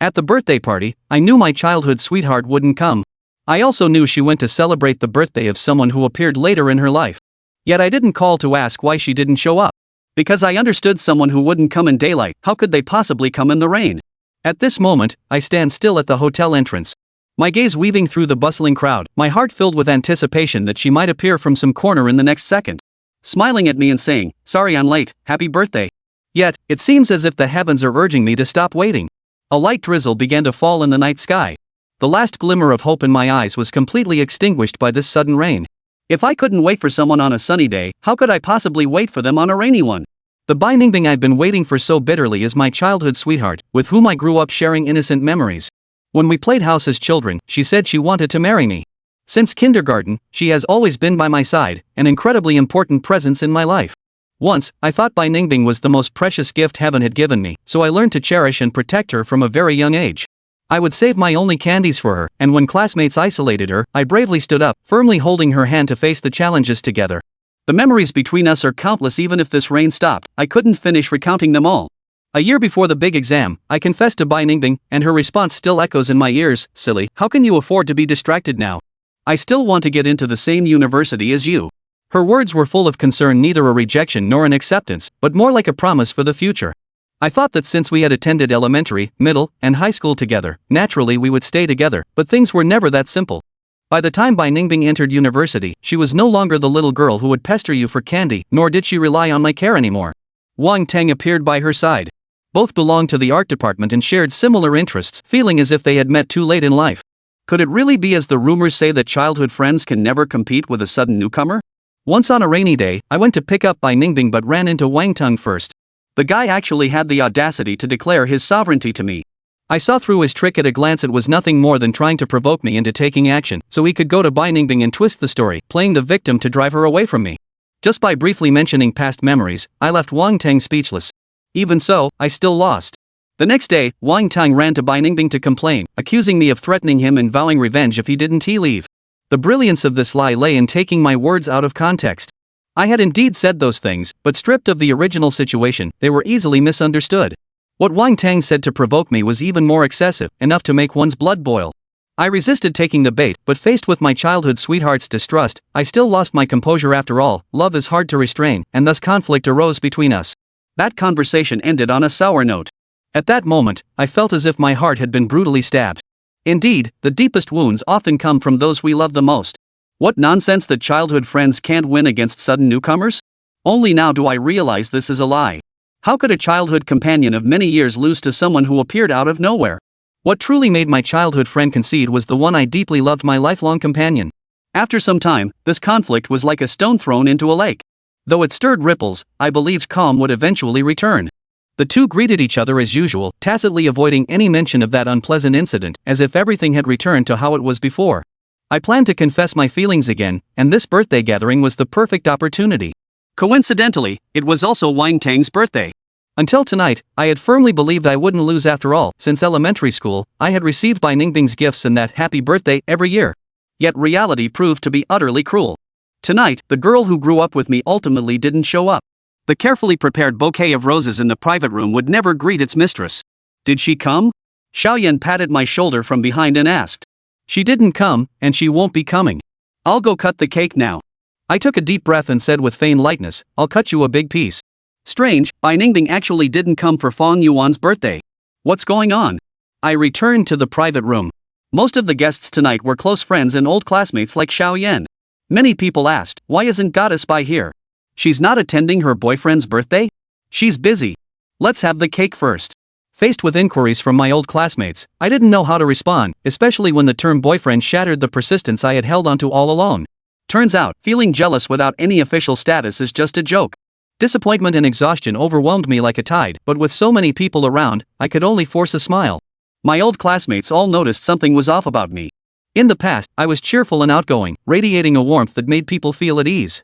At the birthday party, I knew my childhood sweetheart wouldn't come. I also knew she went to celebrate the birthday of someone who appeared later in her life. Yet I didn't call to ask why she didn't show up. Because I understood someone who wouldn't come in daylight, how could they possibly come in the rain? At this moment, I stand still at the hotel entrance. My gaze weaving through the bustling crowd, my heart filled with anticipation that she might appear from some corner in the next second, smiling at me and saying, "Sorry I'm late, happy birthday." Yet, it seems as if the heavens are urging me to stop waiting. A light drizzle began to fall in the night sky. The last glimmer of hope in my eyes was completely extinguished by this sudden rain. If I couldn't wait for someone on a sunny day, how could I possibly wait for them on a rainy one? The binding I've been waiting for so bitterly is my childhood sweetheart, with whom I grew up sharing innocent memories. When we played house as children, she said she wanted to marry me. Since kindergarten, she has always been by my side, an incredibly important presence in my life. Once, I thought binding was the most precious gift heaven had given me, so I learned to cherish and protect her from a very young age. I would save my only candies for her, and when classmates isolated her, I bravely stood up, firmly holding her hand to face the challenges together. The memories between us are countless. Even if this rain stopped, I couldn't finish recounting them all. A year before the big exam, I confessed to binding, and her response still echoes in my ears, "Silly, how can you afford to be distracted now? I still want to get into the same university as you." Her words were full of concern, neither a rejection nor an acceptance, but more like a promise for the future. I thought that since we had attended elementary, middle, and high school together, naturally we would stay together, but things were never that simple. By the time binding entered university, she was no longer the little girl who would pester you for candy, nor did she rely on my care anymore. Wang Tang appeared by her side. Both belonged to the art department and shared similar interests, feeling as if they had met too late in life. Could it really be as the rumors say that childhood friends can never compete with a sudden newcomer? Once on a rainy day, I went to pick up binding but ran into Wang Tang first. The guy actually had the audacity to declare his sovereignty to me. I saw through his trick at a glance. It was nothing more than trying to provoke me into taking action, so he could go to binding and twist the story, playing the victim to drive her away from me. Just by briefly mentioning past memories, I left Wang Tang speechless. Even so, I still lost. The next day, Wang Tang ran to binding to complain, accusing me of threatening him and vowing revenge if he didn't leave. The brilliance of this lie lay in taking my words out of context. I had indeed said those things, but stripped of the original situation, they were easily misunderstood. What Wang Tang said to provoke me was even more excessive, enough to make one's blood boil. I resisted taking the bait, but faced with my childhood sweetheart's distrust, I still lost my composure. After all, love is hard to restrain, and thus conflict arose between us. That conversation ended on a sour note. At that moment, I felt as if my heart had been brutally stabbed. Indeed, the deepest wounds often come from those we love the most. What nonsense that childhood friends can't win against sudden newcomers? Only now do I realize this is a lie. How could a childhood companion of many years lose to someone who appeared out of nowhere? What truly made my childhood friend concede was the one I deeply loved, my lifelong companion. After some time, this conflict was like a stone thrown into a lake. Though it stirred ripples, I believed calm would eventually return. The two greeted each other as usual, tacitly avoiding any mention of that unpleasant incident, as if everything had returned to how it was before. I planned to confess my feelings again, and this birthday gathering was the perfect opportunity. Coincidentally, it was also Wang Tang's birthday. Until tonight, I had firmly believed I wouldn't lose after all. Since elementary school, I had received binding's gifts and that happy birthday every year. Yet reality proved to be utterly cruel. Tonight, the girl who grew up with me ultimately didn't show up. The carefully prepared bouquet of roses in the private room would never greet its mistress. Did she come? Xiaoyan patted my shoulder from behind and asked. She didn't come, and she won't be coming. I'll go cut the cake now. I took a deep breath and said with feigned lightness, I'll cut you a big piece. Strange, binding actually didn't come for Fang Yuan's birthday. What's going on? I returned to the private room. Most of the guests tonight were close friends and old classmates like Xiaoyan. Many people asked, why isn't Goddess Bai here? She's not attending her boyfriend's birthday? She's busy. Let's have the cake first. Faced with inquiries from my old classmates, I didn't know how to respond, especially when the term boyfriend shattered the persistence I had held onto all alone. Turns out, feeling jealous without any official status is just a joke. Disappointment and exhaustion overwhelmed me like a tide, but with so many people around, I could only force a smile. My old classmates all noticed something was off about me. In the past, I was cheerful and outgoing, radiating a warmth that made people feel at ease.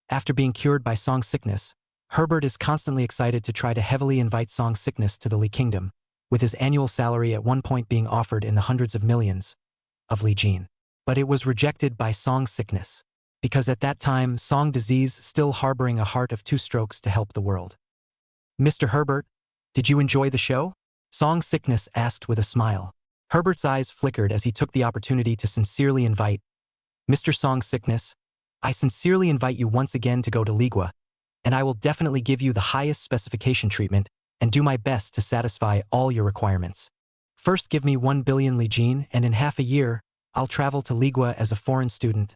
After being cured by song sickness, Herbert is constantly excited to try to heavily invite song sickness to the Li Kingdom, with his annual salary at one point being offered in the hundreds of millions of Li Jin. But it was rejected by song sickness, because at that time song disease still harboring a heart of two strokes to help the world. Mr. Herbert, did you enjoy the show? Song Sickness asked with a smile. Herbert's eyes flickered as he took the opportunity to sincerely invite, Mr. Song Sickness, I sincerely invite you once again to go to Ligua, and I will definitely give you the highest specification treatment and do my best to satisfy all your requirements. First give me 1 billion Lijin, and in half a year, I'll travel to Ligua as a foreign student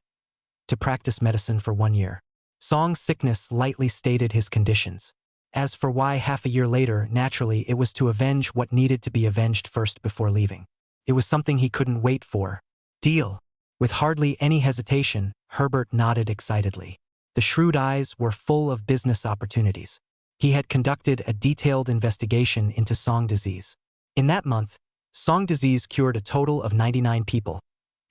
to practice medicine for 1 year. Song Sickness lightly stated his conditions. As for why half a year later, naturally it was to avenge what needed to be avenged first before leaving. It was something he couldn't wait for. Deal. With hardly any hesitation, Herbert nodded excitedly. The shrewd eyes were full of business opportunities. He had conducted a detailed investigation into Song disease. In that month, Song disease cured a total of 99 people,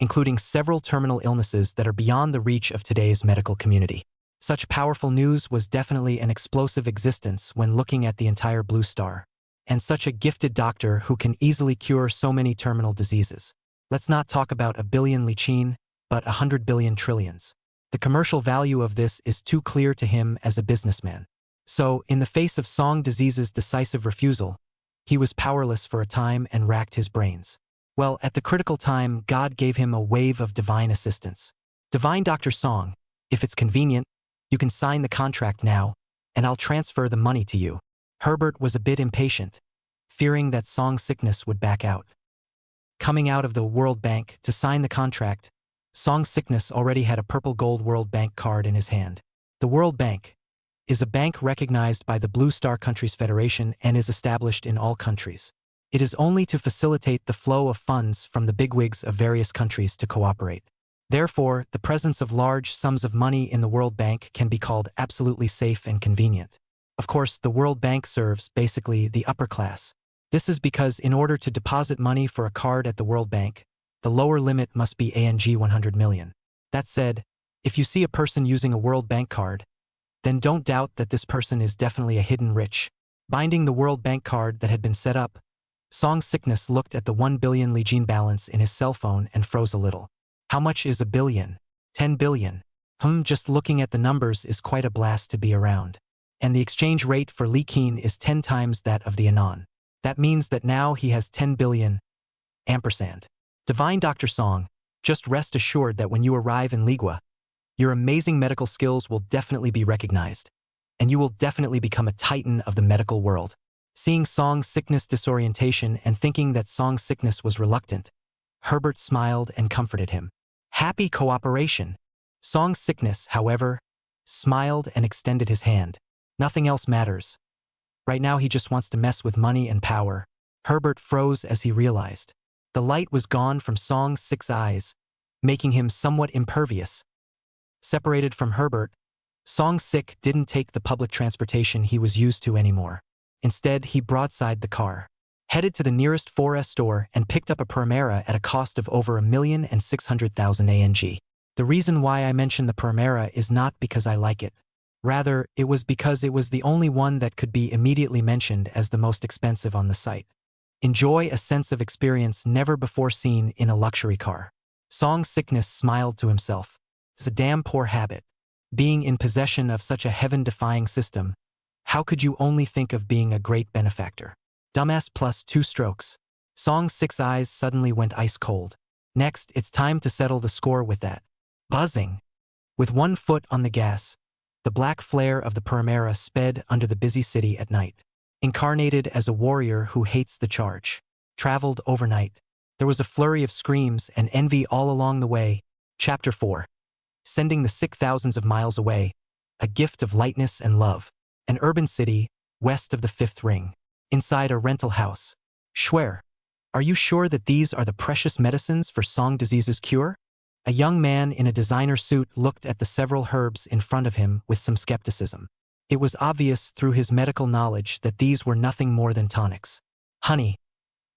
including several terminal illnesses that are beyond the reach of today's medical community. Such powerful news was definitely an explosive existence when looking at the entire Blue Star. And such a gifted doctor who can easily cure so many terminal diseases. Let's not talk about 1 billion lichin, but 100 billion trillions. The commercial value of this is too clear to him as a businessman. So, in the face of Song disease's decisive refusal, he was powerless for a time and racked his brains. Well, at the critical time, God gave him a wave of divine assistance. Divine Dr. Song, if it's convenient, you can sign the contract now, and I'll transfer the money to you. Herbert was a bit impatient, fearing that Song Sickness would back out. Coming out of the World Bank to sign the contract, Song Sickness already had a purple gold World Bank card in his hand. The World Bank is a bank recognized by the Blue Star Countries Federation and is established in all countries. It is only to facilitate the flow of funds from the bigwigs of various countries to cooperate. Therefore, the presence of large sums of money in the World Bank can be called absolutely safe and convenient. Of course, the World Bank serves basically the upper class. This is because in order to deposit money for a card at the World Bank, the lower limit must be ANG 100 million. That said, if you see a person using a World Bank card, then don't doubt that this person is definitely a hidden rich. Binding the World Bank card that had been set up, Song Sickness looked at the 1 billion Lijin balance in his cell phone and froze a little. How much is 1 billion? 10 billion. Just looking at the numbers is quite a blast to be around. And the exchange rate for Lijin is 10 times that of the Anon. That means that now he has 10 billion. Ampersand. Divine Dr. Song, just rest assured that when you arrive in Ligua, your amazing medical skills will definitely be recognized, and you will definitely become a titan of the medical world. Seeing Song Sickness' disorientation and thinking that Song Sickness was reluctant, Herbert smiled and comforted him. Happy cooperation. Song Sickness, however, smiled and extended his hand. Nothing else matters. Right now he just wants to mess with money and power. Herbert froze as he realized. The light was gone from Song's 6 eyes, making him somewhat impervious. Separated from Herbert, Song Sick didn't take the public transportation he was used to anymore. Instead, he broadsided the car, headed to the nearest 4S store and picked up a Primera at a cost of over 1,600,000 ANG. The reason why I mention the Primera is not because I like it. Rather, it was because it was the only one that could be immediately mentioned as the most expensive on the site. Enjoy a sense of experience never before seen in a luxury car. Song Sickness smiled to himself. It's a damn poor habit. Being in possession of such a heaven-defying system, how could you only think of being a great benefactor? Dumbass plus 2 strokes. Song's 6 eyes suddenly went ice cold. Next, it's time to settle the score with that. Buzzing. With 1 foot on the gas, the black flare of the Primera sped under the busy city at night. Incarnated as a warrior who hates the charge. Traveled overnight. There was a flurry of screams and envy all along the way. Chapter 4. Sending the sick thousands of miles away. A gift of lightness and love. An urban city, west of the 5th ring. Inside a rental house. Schwer. Are you sure that these are the precious medicines for Song disease's cure? A young man in a designer suit looked at the several herbs in front of him with some skepticism. It was obvious through his medical knowledge that these were nothing more than tonics. Honey,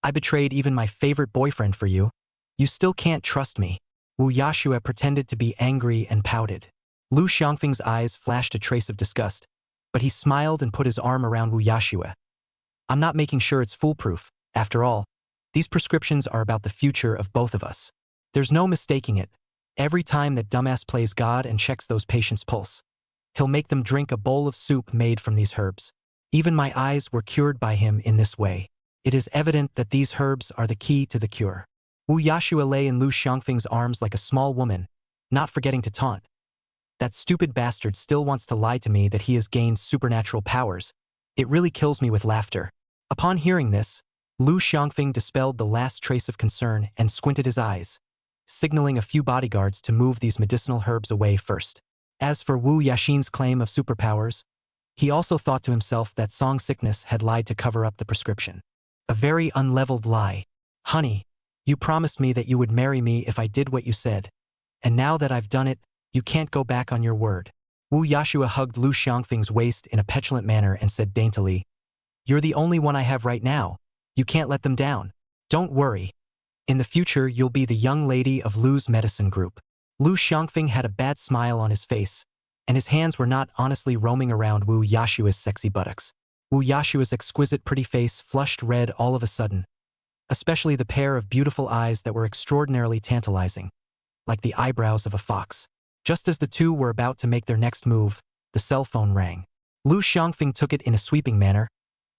I betrayed even my favorite boyfriend for you. You still can't trust me. Wu Yashua pretended to be angry and pouted. Lu Xiangfeng's eyes flashed a trace of disgust, but he smiled and put his arm around Wu Yashua. I'm not making sure it's foolproof. After all, these prescriptions are about the future of both of us. There's no mistaking it. Every time that dumbass plays God and checks those patients' pulse, he'll make them drink a bowl of soup made from these herbs. Even my eyes were cured by him in this way. It is evident that these herbs are the key to the cure. Wu Yashua lay in Lu Xiangfeng's arms like a small woman, not forgetting to taunt. That stupid bastard still wants to lie to me that he has gained supernatural powers. It really kills me with laughter. Upon hearing this, Lu Xiangfeng dispelled the last trace of concern and squinted his eyes, signaling a few bodyguards to move these medicinal herbs away first. As for Wu Yaxin's claim of superpowers, he also thought to himself that Song Sickness had lied to cover up the prescription. A very unleveled lie. Honey, you promised me that you would marry me if I did what you said. And now that I've done it, you can't go back on your word. Wu Yashua hugged Lu Xiangfeng's waist in a petulant manner and said daintily, "You're the only one I have right now. You can't let them down. Don't worry. In the future, you'll be the young lady of Lu's medicine group." Lu Xiangfeng had a bad smile on his face, and his hands were not honestly roaming around Wu Yashua's sexy buttocks. Wu Yashua's exquisite pretty face flushed red all of a sudden, especially the pair of beautiful eyes that were extraordinarily tantalizing, like the eyebrows of a fox. Just as the two were about to make their next move, the cell phone rang. Lu Xiangfeng took it in a sweeping manner,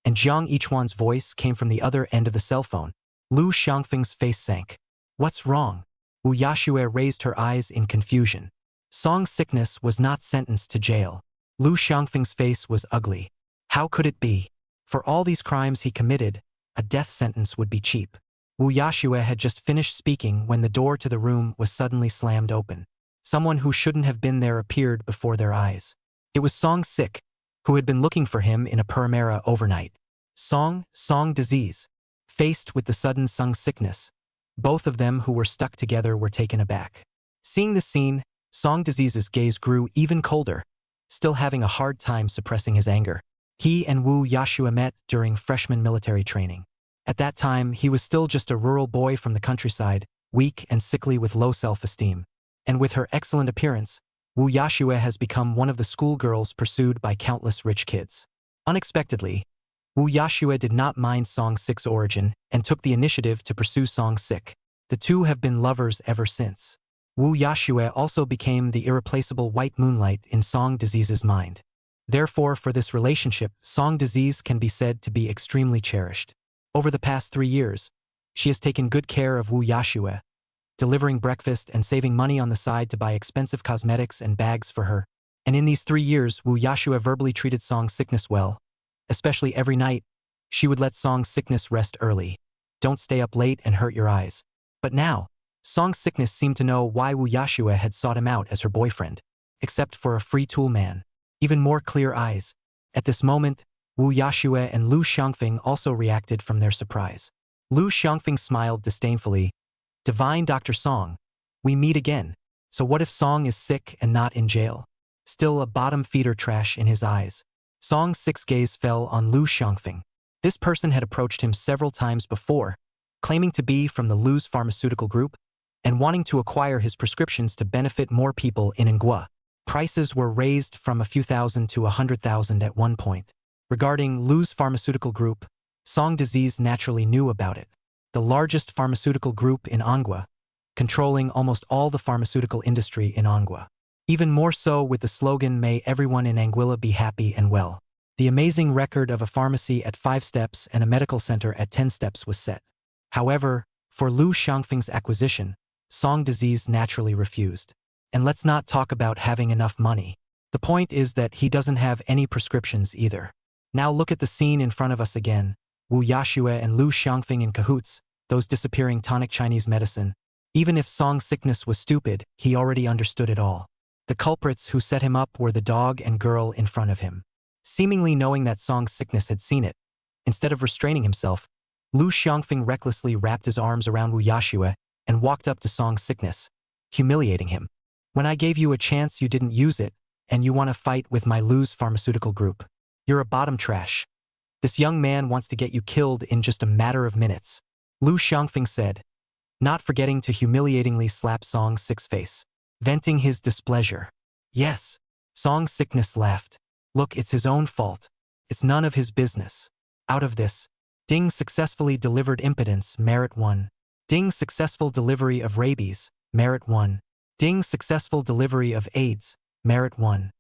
and Jiang Yichuan's voice came from the other end of the cell phone. Lu Xiangfeng's face sank. "What's wrong?" Wu Yashua raised her eyes in confusion. Song Sickness was not sentenced to jail. Lu Xiangfeng's face was ugly. How could it be? For all these crimes he committed, a death sentence would be cheap. Wu Yashua had just finished speaking when the door to the room was suddenly slammed open. Someone who shouldn't have been there appeared before their eyes. It was Song Sick, who had been looking for him in a Perimera overnight. Song Disease. Faced with the sudden Song Sickness, both of them who were stuck together were taken aback. Seeing this scene, Song Disease's gaze grew even colder, still having a hard time suppressing his anger. He and Wu Yashua met during freshman military training. At that time, he was still just a rural boy from the countryside, weak and sickly with low self-esteem. And with her excellent appearance, Wu Yashua has become one of the schoolgirls pursued by countless rich kids. Unexpectedly, Wu Yashua did not mind Song Sick's origin and took the initiative to pursue Song Sick. The two have been lovers ever since. Wu Yashua also became the irreplaceable white moonlight in Song Disease's mind. Therefore, for this relationship, Song Disease can be said to be extremely cherished. Over the past 3 years, she has taken good care of Wu Yashua, delivering breakfast and saving money on the side to buy expensive cosmetics and bags for her. And in these 3 years, Wu Yashua verbally treated Song Sickness well. Especially every night, she would let Song Sickness rest early. Don't stay up late and hurt your eyes. But now, Song Sickness seemed to know why Wu Yashua had sought him out as her boyfriend, except for a free tool man. Even more clear eyes. At this moment, Wu Yashua and Lu Xiangfeng also reacted from their surprise. Lu Xiangfeng smiled disdainfully. "Divine Dr. Song, we meet again. So what if Song is sick and not in jail?" Still a bottom feeder trash in his eyes. Song Sick's gaze fell on Lu Xiangfeng. This person had approached him several times before, claiming to be from the Lu's pharmaceutical group and wanting to acquire his prescriptions to benefit more people in Manhwa. Prices were raised from a few thousand to 100,000 at one point. Regarding Lu's pharmaceutical group, Song Disease naturally knew about it. The largest pharmaceutical group in Manhwa, controlling almost all the pharmaceutical industry in Manhwa. Even more so with the slogan, "May everyone in Anguilla be happy and well." The amazing record of a pharmacy at 5 steps and a medical center at 10 steps was set. However, for Lu Xiangfeng's acquisition, Song Disease naturally refused. And let's not talk about having enough money. The point is that he doesn't have any prescriptions either. Now look at the scene in front of us again. Wu Yashua and Lu Xiangfeng in cahoots, those disappearing tonic Chinese medicine. Even if Song Sickness was stupid, he already understood it all. The culprits who set him up were the dog and girl in front of him. Seemingly knowing that Song Sickness had seen it, instead of restraining himself, Lu Xiangfeng recklessly wrapped his arms around Wu Yashua and walked up to Song Sickness, humiliating him. "When I gave you a chance, you didn't use it, and you want to fight with my Lu's pharmaceutical group. You're a bottom trash. This young man wants to get you killed in just a matter of minutes," Lu Xiangfeng said, not forgetting to humiliatingly slap Song Sick's face, venting his displeasure. "Yes," Song Sickness laughed. "Look, it's his own fault. It's none of his business. Out of this, Ding successfully delivered impotence, merit 1. Ding successful delivery of rabies, merit 1. Ding successful delivery of AIDS, merit 1.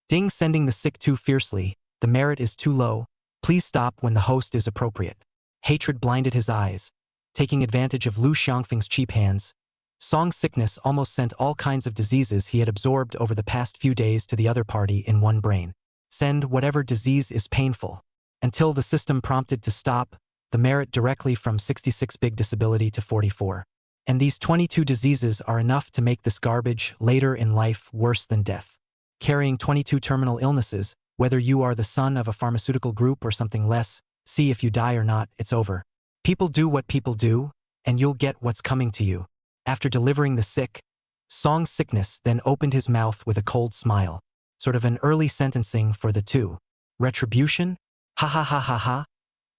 Ding sending the sick too fiercely, the merit is too low. Please stop when the host is appropriate." Hatred blinded his eyes. Taking advantage of Lu Xiangfeng's cheap hands, Song sickness almost sent all kinds of diseases he had absorbed over the past few days to the other party in one brain. Send whatever disease is painful. Until the system prompted to stop the merit directly from 66 big disability to 44. And these 22 diseases are enough to make this garbage later in life worse than death. Carrying 22 terminal illnesses, whether you are the son of a pharmaceutical group or something less, see if you die or not, it's over. People do what people do, and you'll get what's coming to you. After delivering the sick, Song sickness then opened his mouth with a cold smile, sort of an early sentencing for the two. Retribution? Ha ha ha ha ha.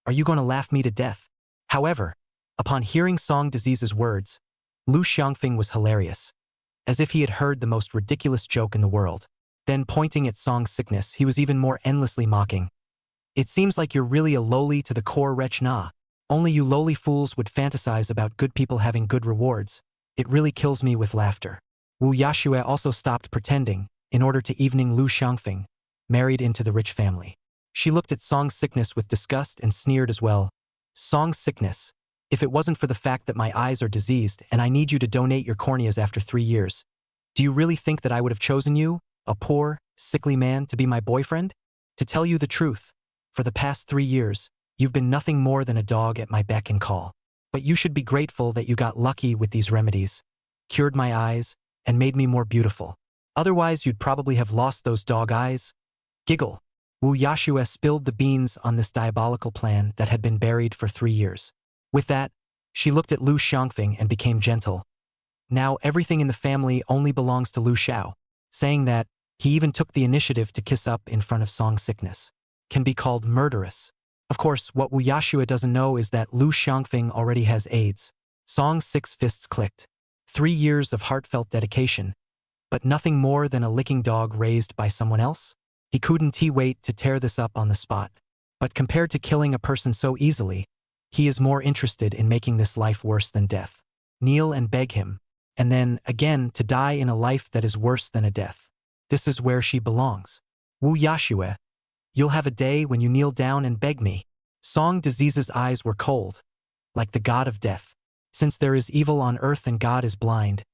Are you going to laugh me to death? However, upon hearing Song Disease's words, Lu Xiangfeng was hilarious, as if he had heard the most ridiculous joke in the world. Then pointing at Song sickness, he was even more endlessly mocking. It seems like you're really a lowly to the core wretch na. Only you lowly fools would fantasize about good people having good rewards. It really kills me with laughter. Wu Yashue also stopped pretending, in order to evening Lu Xiangfeng, married into the rich family. She looked at Song sickness with disgust and sneered as well. Song sickness, if it wasn't for the fact that my eyes are diseased and I need you to donate your corneas after 3 years, do you really think that I would have chosen you, a poor, sickly man, to be my boyfriend? To tell you the truth, for the past 3 years, you've been nothing more than a dog at my beck and call. But you should be grateful that you got lucky with these remedies, cured my eyes, and made me more beautiful. Otherwise, you'd probably have lost those dog eyes. Giggle. Wu Yashue spilled the beans on this diabolical plan that had been buried for 3 years. With that, she looked at Lu Xiangfeng and became gentle. Now everything in the family only belongs to Lu Xiao, saying that he even took the initiative to kiss up in front of Song sickness. Can be called murderous. Of course, what Wu Yashue doesn't know is that Lu Xiangfeng already has AIDS. Song's 6 fists clicked. 3 years of heartfelt dedication, but nothing more than a licking dog raised by someone else? He couldn't wait to tear this up on the spot. But compared to killing a person so easily, he is more interested in making this life worse than death. Kneel and beg him, and then, again, to die in a life that is worse than a death. This is where she belongs. Wu Yashue, you'll have a day when you kneel down and beg me. Song Disease's eyes were cold, like the god of death. Since there is evil on earth and God is blind,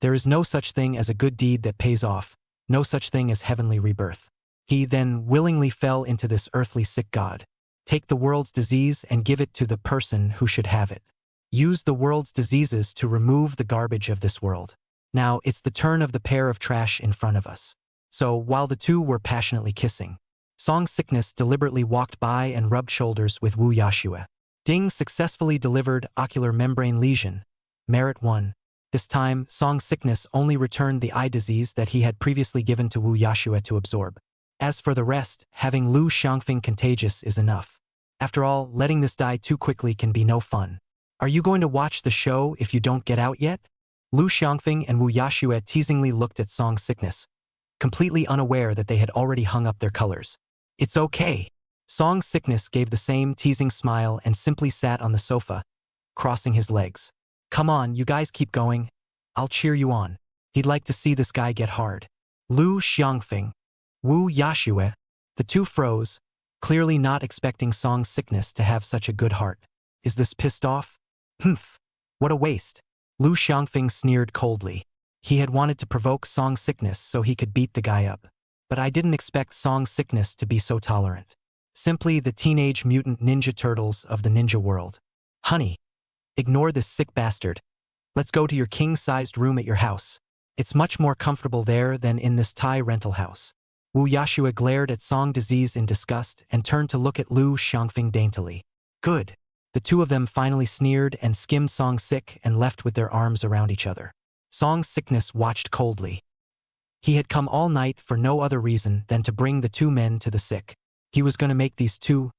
there is no such thing as a good deed that pays off, no such thing as heavenly rebirth. He then willingly fell into this earthly sick god. Take the world's disease and give it to the person who should have it. Use the world's diseases to remove the garbage of this world. Now it's the turn of the pair of trash in front of us. So while the two were passionately kissing, Song sickness deliberately walked by and rubbed shoulders with Wu Yashue. Ding successfully delivered ocular membrane lesion. Merit 1. This time, Song sickness only returned the eye disease that he had previously given to Wu Yashue to absorb. As for the rest, having Lu Xiangfeng contagious is enough. After all, letting this die too quickly can be no fun. Are you going to watch the show if you don't get out yet? Lu Xiangfeng and Wu Yashue teasingly looked at Song sickness, completely unaware that they had already hung up their colors. It's okay. Song sickness gave the same teasing smile and simply sat on the sofa, crossing his legs. Come on, you guys keep going. I'll cheer you on. He'd like to see this guy get hard. Lu Xiangfeng, Wu Yashue, the two froze, clearly not expecting Song sickness to have such a good heart. Is this pissed off? Humph. What a waste. Lu Xiangfeng sneered coldly. He had wanted to provoke Song sickness so he could beat the guy up. But I didn't expect Song sickness to be so tolerant. Simply the teenage mutant ninja turtles of the ninja world. Honey, ignore this sick bastard. Let's go to your king-sized room at your house. It's much more comfortable there than in this Thai rental house. Wu Yashue glared at Song Disease in disgust and turned to look at Lu Xiangfeng daintily. Good. The two of them finally sneered and skimmed Song sick and left with their arms around each other. Song sickness watched coldly. He had come all night for no other reason than to bring the two men to the sick. He was going to make these two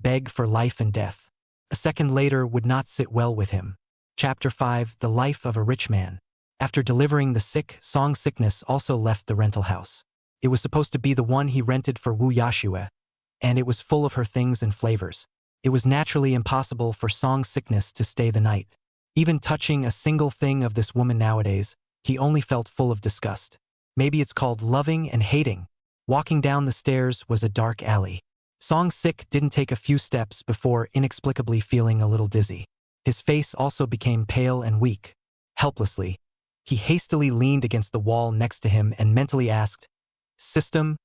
beg for life and death. A second later would not sit well with him. Chapter 5, The Life of a Rich Man. After delivering the sick, Song sickness also left the rental house. It was supposed to be the one he rented for Wu Yashue, and it was full of her things and flavors. It was naturally impossible for Song sickness to stay the night. Even touching a single thing of this woman nowadays, he only felt full of disgust. Maybe it's called loving and hating. Walking down the stairs was a dark alley. Song-sik didn't take a few steps before inexplicably feeling a little dizzy. His face also became pale and weak. Helplessly, he hastily leaned against the wall next to him and mentally asked, "System,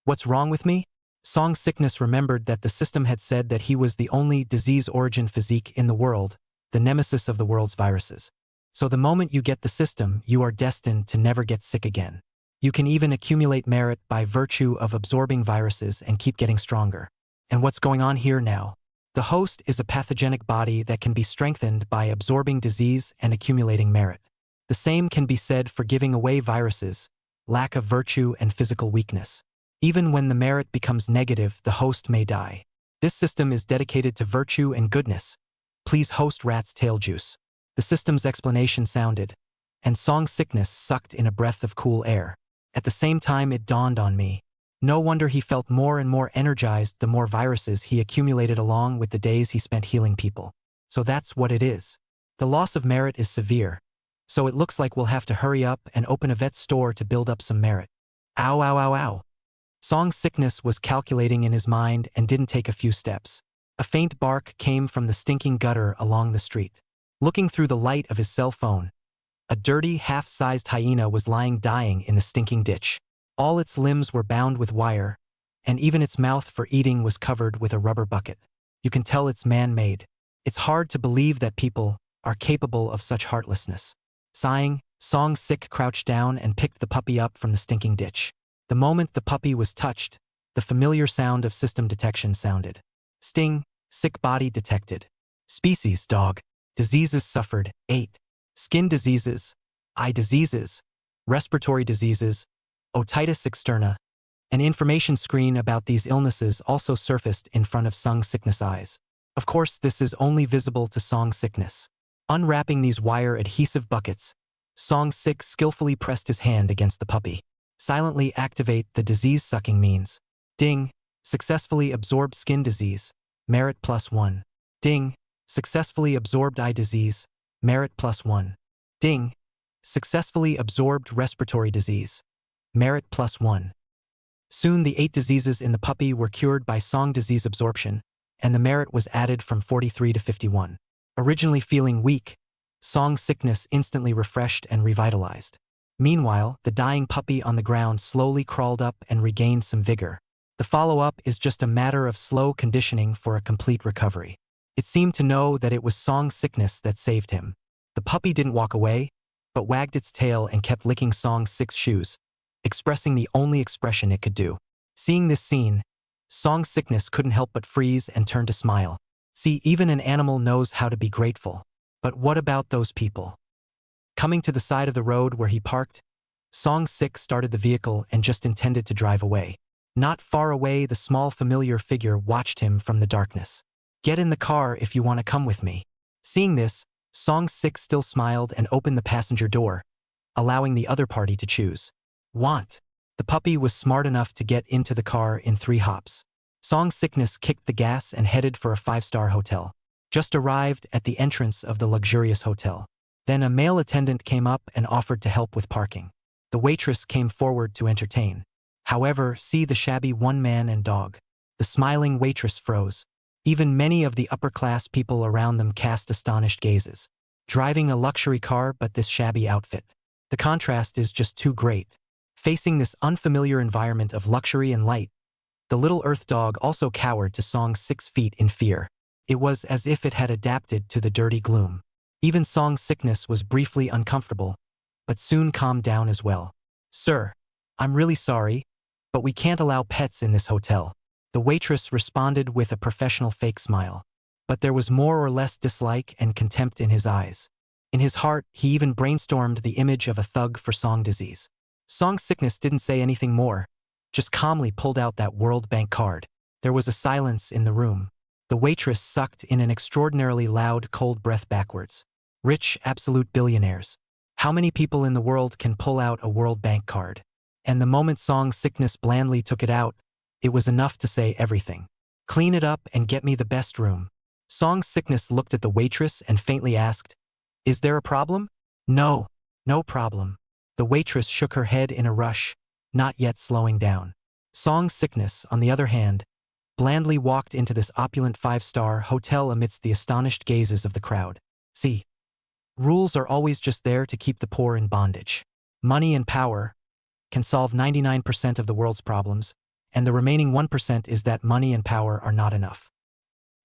what's wrong with me?" Song-sickness remembered that the system had said that he was the only disease-origin physique in the world, the nemesis of the world's viruses. So the moment you get the system, you are destined to never get sick again. You can even accumulate merit by virtue of absorbing viruses and keep getting stronger. And what's going on here now? The host is a pathogenic body that can be strengthened by absorbing disease and accumulating merit. The same can be said for giving away viruses, lack of virtue and physical weakness. Even when the merit becomes negative, the host may die. This system is dedicated to virtue and goodness. Please host rat's tail juice. The system's explanation sounded, and Song-sickness sucked in a breath of cool air. At the same time, it dawned on me. No wonder he felt more and more energized the more viruses he accumulated along with the days he spent healing people. So that's what it is. The loss of merit is severe. So it looks like we'll have to hurry up and open a vet store to build up some merit. Ow, ow, ow, ow. Song-sickness was calculating in his mind and didn't take a few steps. A faint bark came from the stinking gutter along the street. Looking through the light of his cell phone, a dirty, half-sized hyena was lying dying in the stinking ditch. All its limbs were bound with wire, and even its mouth for eating was covered with a rubber bucket. You can tell it's man-made. It's hard to believe that people are capable of such heartlessness. Sighing, Song-sick crouched down and picked the puppy up from the stinking ditch. The moment the puppy was touched, the familiar sound of system detection sounded. Sting, sick body detected. Species, dog. Diseases suffered, 8. Skin diseases, eye diseases, respiratory diseases, otitis externa. An information screen about these illnesses also surfaced in front of Song-sickness' eyes. Of course, this is only visible to Song-sickness. Unwrapping these wire adhesive buckets, Song-sick skillfully pressed his hand against the puppy. Silently activate the disease-sucking means. Ding, successfully absorbed skin disease, merit +1. Ding, successfully absorbed eye disease, merit +1. Ding, successfully absorbed respiratory disease, merit +1. Soon the 8 diseases in the puppy were cured by Song disease absorption, and the merit was added from 43 to 51. Originally feeling weak, Song-sickness instantly refreshed and revitalized. Meanwhile, the dying puppy on the ground slowly crawled up and regained some vigor. The follow-up is just a matter of slow conditioning for a complete recovery. It seemed to know that it was Song-sickness that saved him. The puppy didn't walk away, but wagged its tail and kept licking Song-sick's shoes, expressing the only expression it could do. Seeing this scene, Song-sickness couldn't help but freeze and turn to smile. See, even an animal knows how to be grateful. But what about those people? Coming to the side of the road where he parked, Song-sick started the vehicle and just intended to drive away. Not far away, the small familiar figure watched him from the darkness. "Get in the car if you want to come with me." Seeing this, Song-sick still smiled and opened the passenger door, allowing the other party to choose. Want. The puppy was smart enough to get into the car in 3 hops. Song-sickness kicked the gas and headed for a 5-star hotel. Just arrived at the entrance of the luxurious hotel. Then a male attendant came up and offered to help with parking. The waitress came forward to entertain. However, see the shabby one-man and dog. The smiling waitress froze. Even many of the upper-class people around them cast astonished gazes. Driving a luxury car but this shabby outfit. The contrast is just too great. Facing this unfamiliar environment of luxury and light, the little earth dog also cowered to Song's 6 feet in fear. It was as if it had adapted to the dirty gloom. Even Song-sickness was briefly uncomfortable, but soon calmed down as well. "Sir, I'm really sorry, but we can't allow pets in this hotel." The waitress responded with a professional fake smile. But there was more or less dislike and contempt in his eyes. In his heart, he even brainstormed the image of a thug for Song disease. Song-sickness didn't say anything more, just calmly pulled out that World Bank card. There was a silence in the room. The waitress sucked in an extraordinarily loud, cold breath backwards. Rich, absolute billionaires. How many people in the world can pull out a World Bank card? And the moment Song-sickness blandly took it out, it was enough to say everything. "Clean it up and get me the best room." Song-sickness looked at the waitress and faintly asked, "Is there a problem?" "No, no problem." The waitress shook her head in a rush, not yet slowing down. Song-sickness, on the other hand, blandly walked into this opulent 5-star hotel amidst the astonished gazes of the crowd. See, rules are always just there to keep the poor in bondage. Money and power can solve 99% of the world's problems, and the remaining 1% is that money and power are not enough.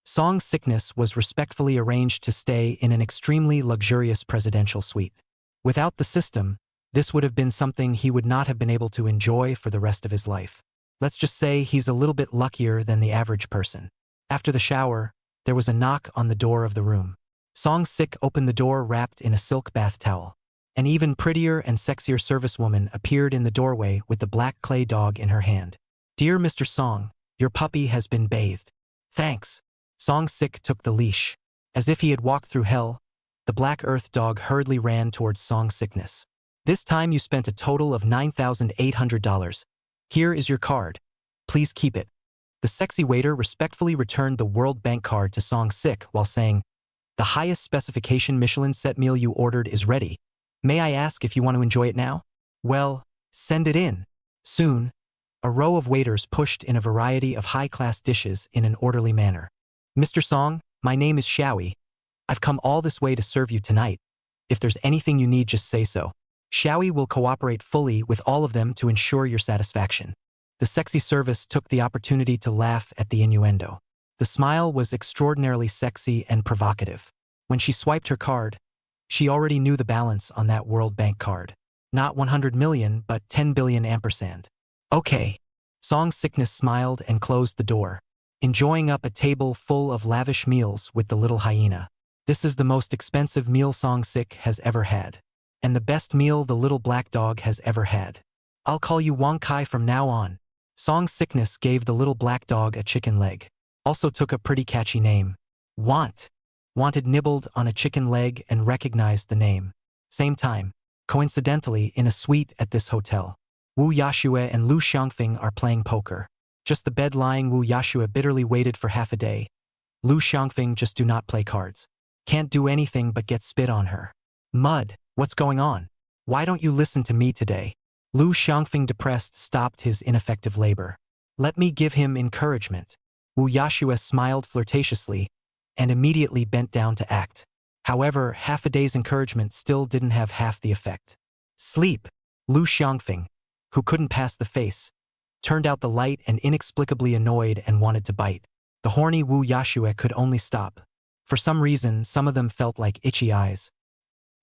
Song Sickness was respectfully arranged to stay in an extremely luxurious presidential suite. Without the system, this would have been something he would not have been able to enjoy for the rest of his life. Let's just say he's a little bit luckier than the average person. After the shower, there was a knock on the door of the room. Song Sik opened the door wrapped in a silk bath towel. An even prettier and sexier servicewoman appeared in the doorway with the black clay dog in her hand. "Dear Mr. Song, your puppy has been bathed." "Thanks." Song Sik took the leash. As if he had walked through hell, the black earth dog hurriedly ran towards Song Sickness. "This time you spent a total of $9,800. Here is your card. Please keep it." The sexy waiter respectfully returned the World Bank card to Song Sik while saying, "The highest specification Michelin set meal you ordered is ready. May I ask if you want to enjoy it now?" "Well, send it in." Soon, a row of waiters pushed in a variety of high-class dishes in an orderly manner. "Mr. Song, my name is Xiaoyi. I've come all this way to serve you tonight. If there's anything you need, just say so." Xiaoyi will cooperate fully with all of them to ensure your satisfaction. The sexy service took the opportunity to laugh at the innuendo. The smile was extraordinarily sexy and provocative. When she swiped her card, she already knew the balance on that World Bank card. Not 100 million, but 10 billion ampersand. "Okay." Song Sickness smiled and closed the door, enjoying up a table full of lavish meals with the little hyena. This is the most expensive meal Song Sik has ever had. And the best meal the little black dog has ever had. "I'll call you Wong Kai from now on." Song Sickness gave the little black dog a chicken leg. Also took a pretty catchy name. Wanted nibbled on a chicken leg and recognized the name. Same time, coincidentally in a suite at this hotel, Wu Yashue and Lu Xiangfeng are playing poker. Just the bed-lying Wu Yashue bitterly waited for half a day. Lu Xiangfeng just do not play cards. Can't do anything but get spit on her. "Mud, what's going on? Why don't you listen to me today?" Lu Xiangfeng, depressed, stopped his ineffective labor. "Let me give him encouragement." Wu Yashue smiled flirtatiously and immediately bent down to act. However, half a day's encouragement still didn't have half the effect. "Sleep." Lu Xiangfeng, who couldn't pass the face, turned out the light and inexplicably annoyed and wanted to bite. The horny Wu Yashue could only stop. For some reason, some of them felt like itchy eyes.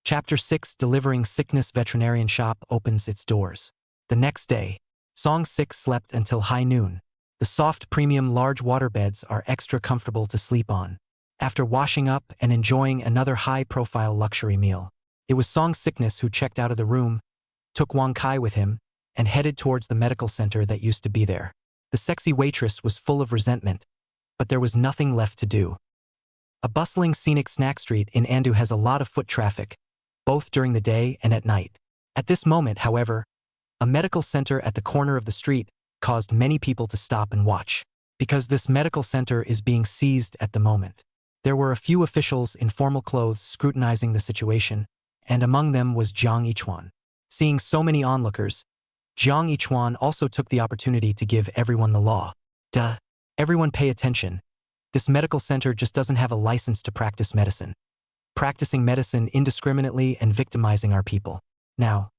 Chapter 6: Delivering Sickness. Veterinarian shop opens its doors. The next day, Song Sik slept until high noon. The soft premium large waterbeds are extra comfortable to sleep on. After washing up and enjoying another high-profile luxury meal, it was Song Sickness who checked out of the room, took Wong Kai with him, and headed towards the medical center that used to be there. The sexy waitress was full of resentment, but there was nothing left to do. A bustling scenic snack street in Andu has a lot of foot traffic, both during the day and at night. At this moment, however, a medical center at the corner of the street caused many people to stop and watch, because this medical center is being seized at the moment. There were a few officials in formal clothes scrutinizing the situation, and among them was Jiang Yichuan. Seeing so many onlookers, Jiang Yichuan also took the opportunity to give everyone the law. "Duh. Everyone pay attention. This medical center just doesn't have a license to practice medicine. Practicing medicine indiscriminately and victimizing our people. Now,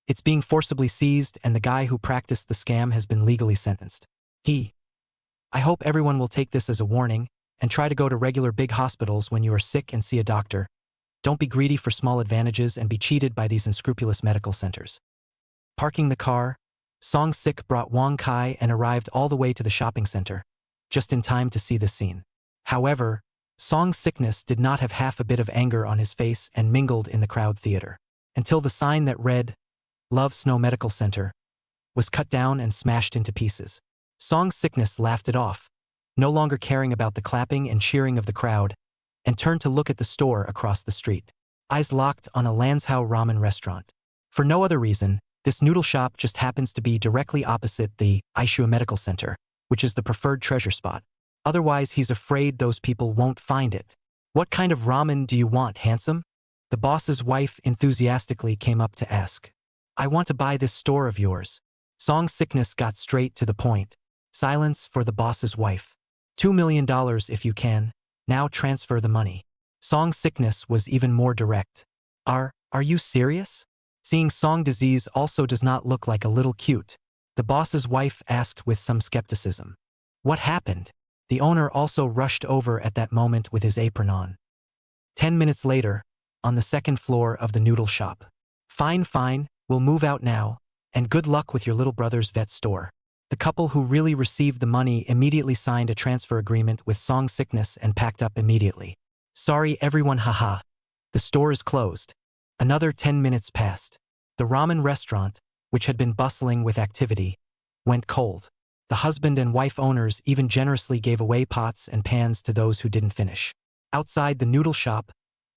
it's being forcibly seized, and the guy who practiced the scam has been legally sentenced. I hope everyone will take this as a warning and try to go to regular big hospitals when you are sick and see a doctor. Don't be greedy for small advantages and be cheated by these unscrupulous medical centers." Parking the car, Song Sik brought Wong Kai and arrived all the way to the shopping center, just in time to see the scene. However, Song Sickness did not have half a bit of anger on his face and mingled in the crowd theater, until the sign that read, "Love Snow Medical Center," was cut down and smashed into pieces. Song Sickness laughed it off, no longer caring about the clapping and cheering of the crowd, and turned to look at the store across the street, eyes locked on a Lanzhou ramen restaurant. For no other reason, this noodle shop just happens to be directly opposite the Aishu Medical Center, which is the preferred treasure spot. Otherwise, he's afraid those people won't find it. "What kind of ramen do you want, handsome?" The boss's wife enthusiastically came up to ask. "I want to buy this store of yours." Song Sickness got straight to the point. Silence for the boss's wife. $2 million if you can. Now transfer the money. Song sickness was even more direct. Are you serious? Seeing Song disease also does not look like a little cute. The boss's wife asked with some skepticism. What happened? The owner also rushed over at that moment with his apron on. 10 minutes later, on the second floor of the noodle shop. Fine, we'll move out now, and good luck with your little brother's vet store. The couple who really received the money immediately signed a transfer agreement with Song sickness and packed up immediately. Sorry everyone, haha. The store is closed. Another 10 minutes passed. The ramen restaurant, which had been bustling with activity, went cold. The husband and wife owners even generously gave away pots and pans to those who didn't finish. Outside the noodle shop,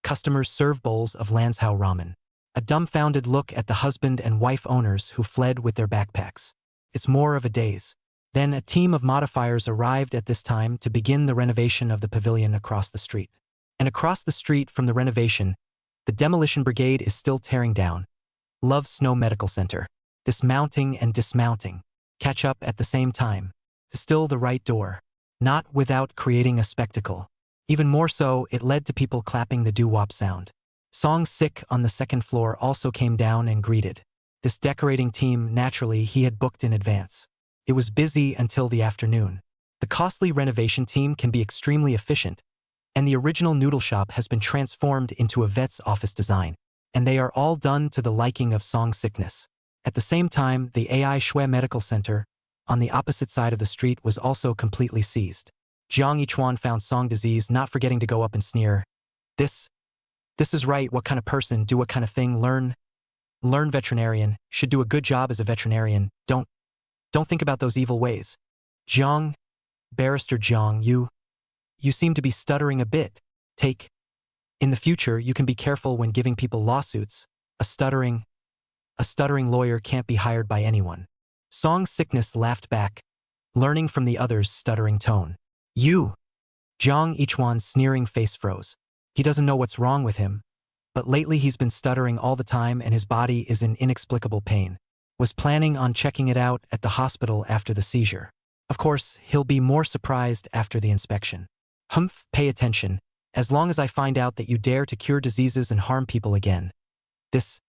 customers serve bowls of Manhwa ramen. A dumbfounded look at the husband and wife owners who fled with their backpacks. It's more of a daze. Then a team of modifiers arrived at this time to begin the renovation of the pavilion across the street. And across the street from the renovation, the demolition brigade is still tearing down. Love Snow Medical Center. Dismounting and dismounting. Catch up at the same time. Still the right door. Not without creating a spectacle. Even more so, it led to people clapping the doo-wop sound. Song sick on the second floor also came down and greeted. This decorating team, naturally, he had booked in advance. It was busy until the afternoon. The costly renovation team can be extremely efficient, and the original noodle shop has been transformed into a vet's office design, and they are all done to the liking of Song sickness. At the same time, the AI Shui Medical Center, on the opposite side of the street, was also completely seized. Jiang Yichuan found Song disease, not forgetting to go up and sneer. This is right, what kind of person do what kind of thing, learn veterinarian, should do a good job as a veterinarian, don't think about those evil ways. Jiang, Barrister Jiang, you seem to be stuttering a bit. In the future, you can be careful when giving people lawsuits. A stuttering lawyer can't be hired by anyone. Song sickness laughed back, learning from the other's stuttering tone. Jiang Yichuan's sneering face froze. He doesn't know what's wrong with him, but lately he's been stuttering all the time and his body is in inexplicable pain. Was planning on checking it out at the hospital after the seizure. Of course, he'll be more surprised after the inspection. Humph, pay attention. As long as I find out that you dare to cure diseases and harm people again. This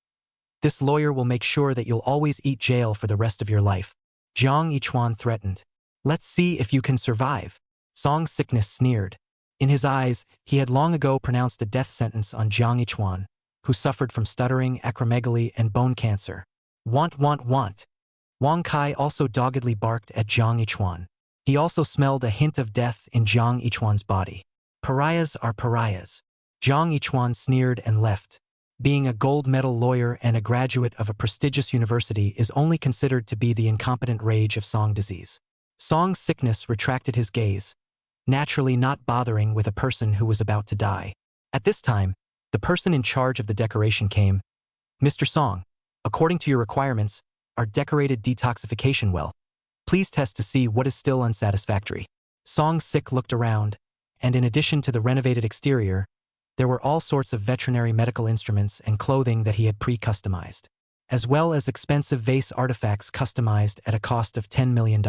lawyer will make sure that you'll always eat jail for the rest of your life. Jiang Yichuan threatened. Let's see if you can survive. Song sickness sneered. In his eyes, he had long ago pronounced a death sentence on Jiang Yichuan, who suffered from stuttering, acromegaly, and bone cancer. Want. Wang Kai also doggedly barked at Jiang Yichuan. He also smelled a hint of death in Jiang Yichuan's body. Pariahs are pariahs. Jiang Yichuan sneered and left. Being a gold medal lawyer and a graduate of a prestigious university is only considered to be the incompetent rage of Song disease. Song sickness retracted his gaze, naturally not bothering with a person who was about to die. At this time, the person in charge of the decoration came. Mr. Song, according to your requirements, our decorated detoxification well. Please test to see what is still unsatisfactory. Song sick looked around, and in addition to the renovated exterior, there were all sorts of veterinary medical instruments and clothing that he had pre-customized, as well as expensive vase artifacts customized at a cost of $10 million.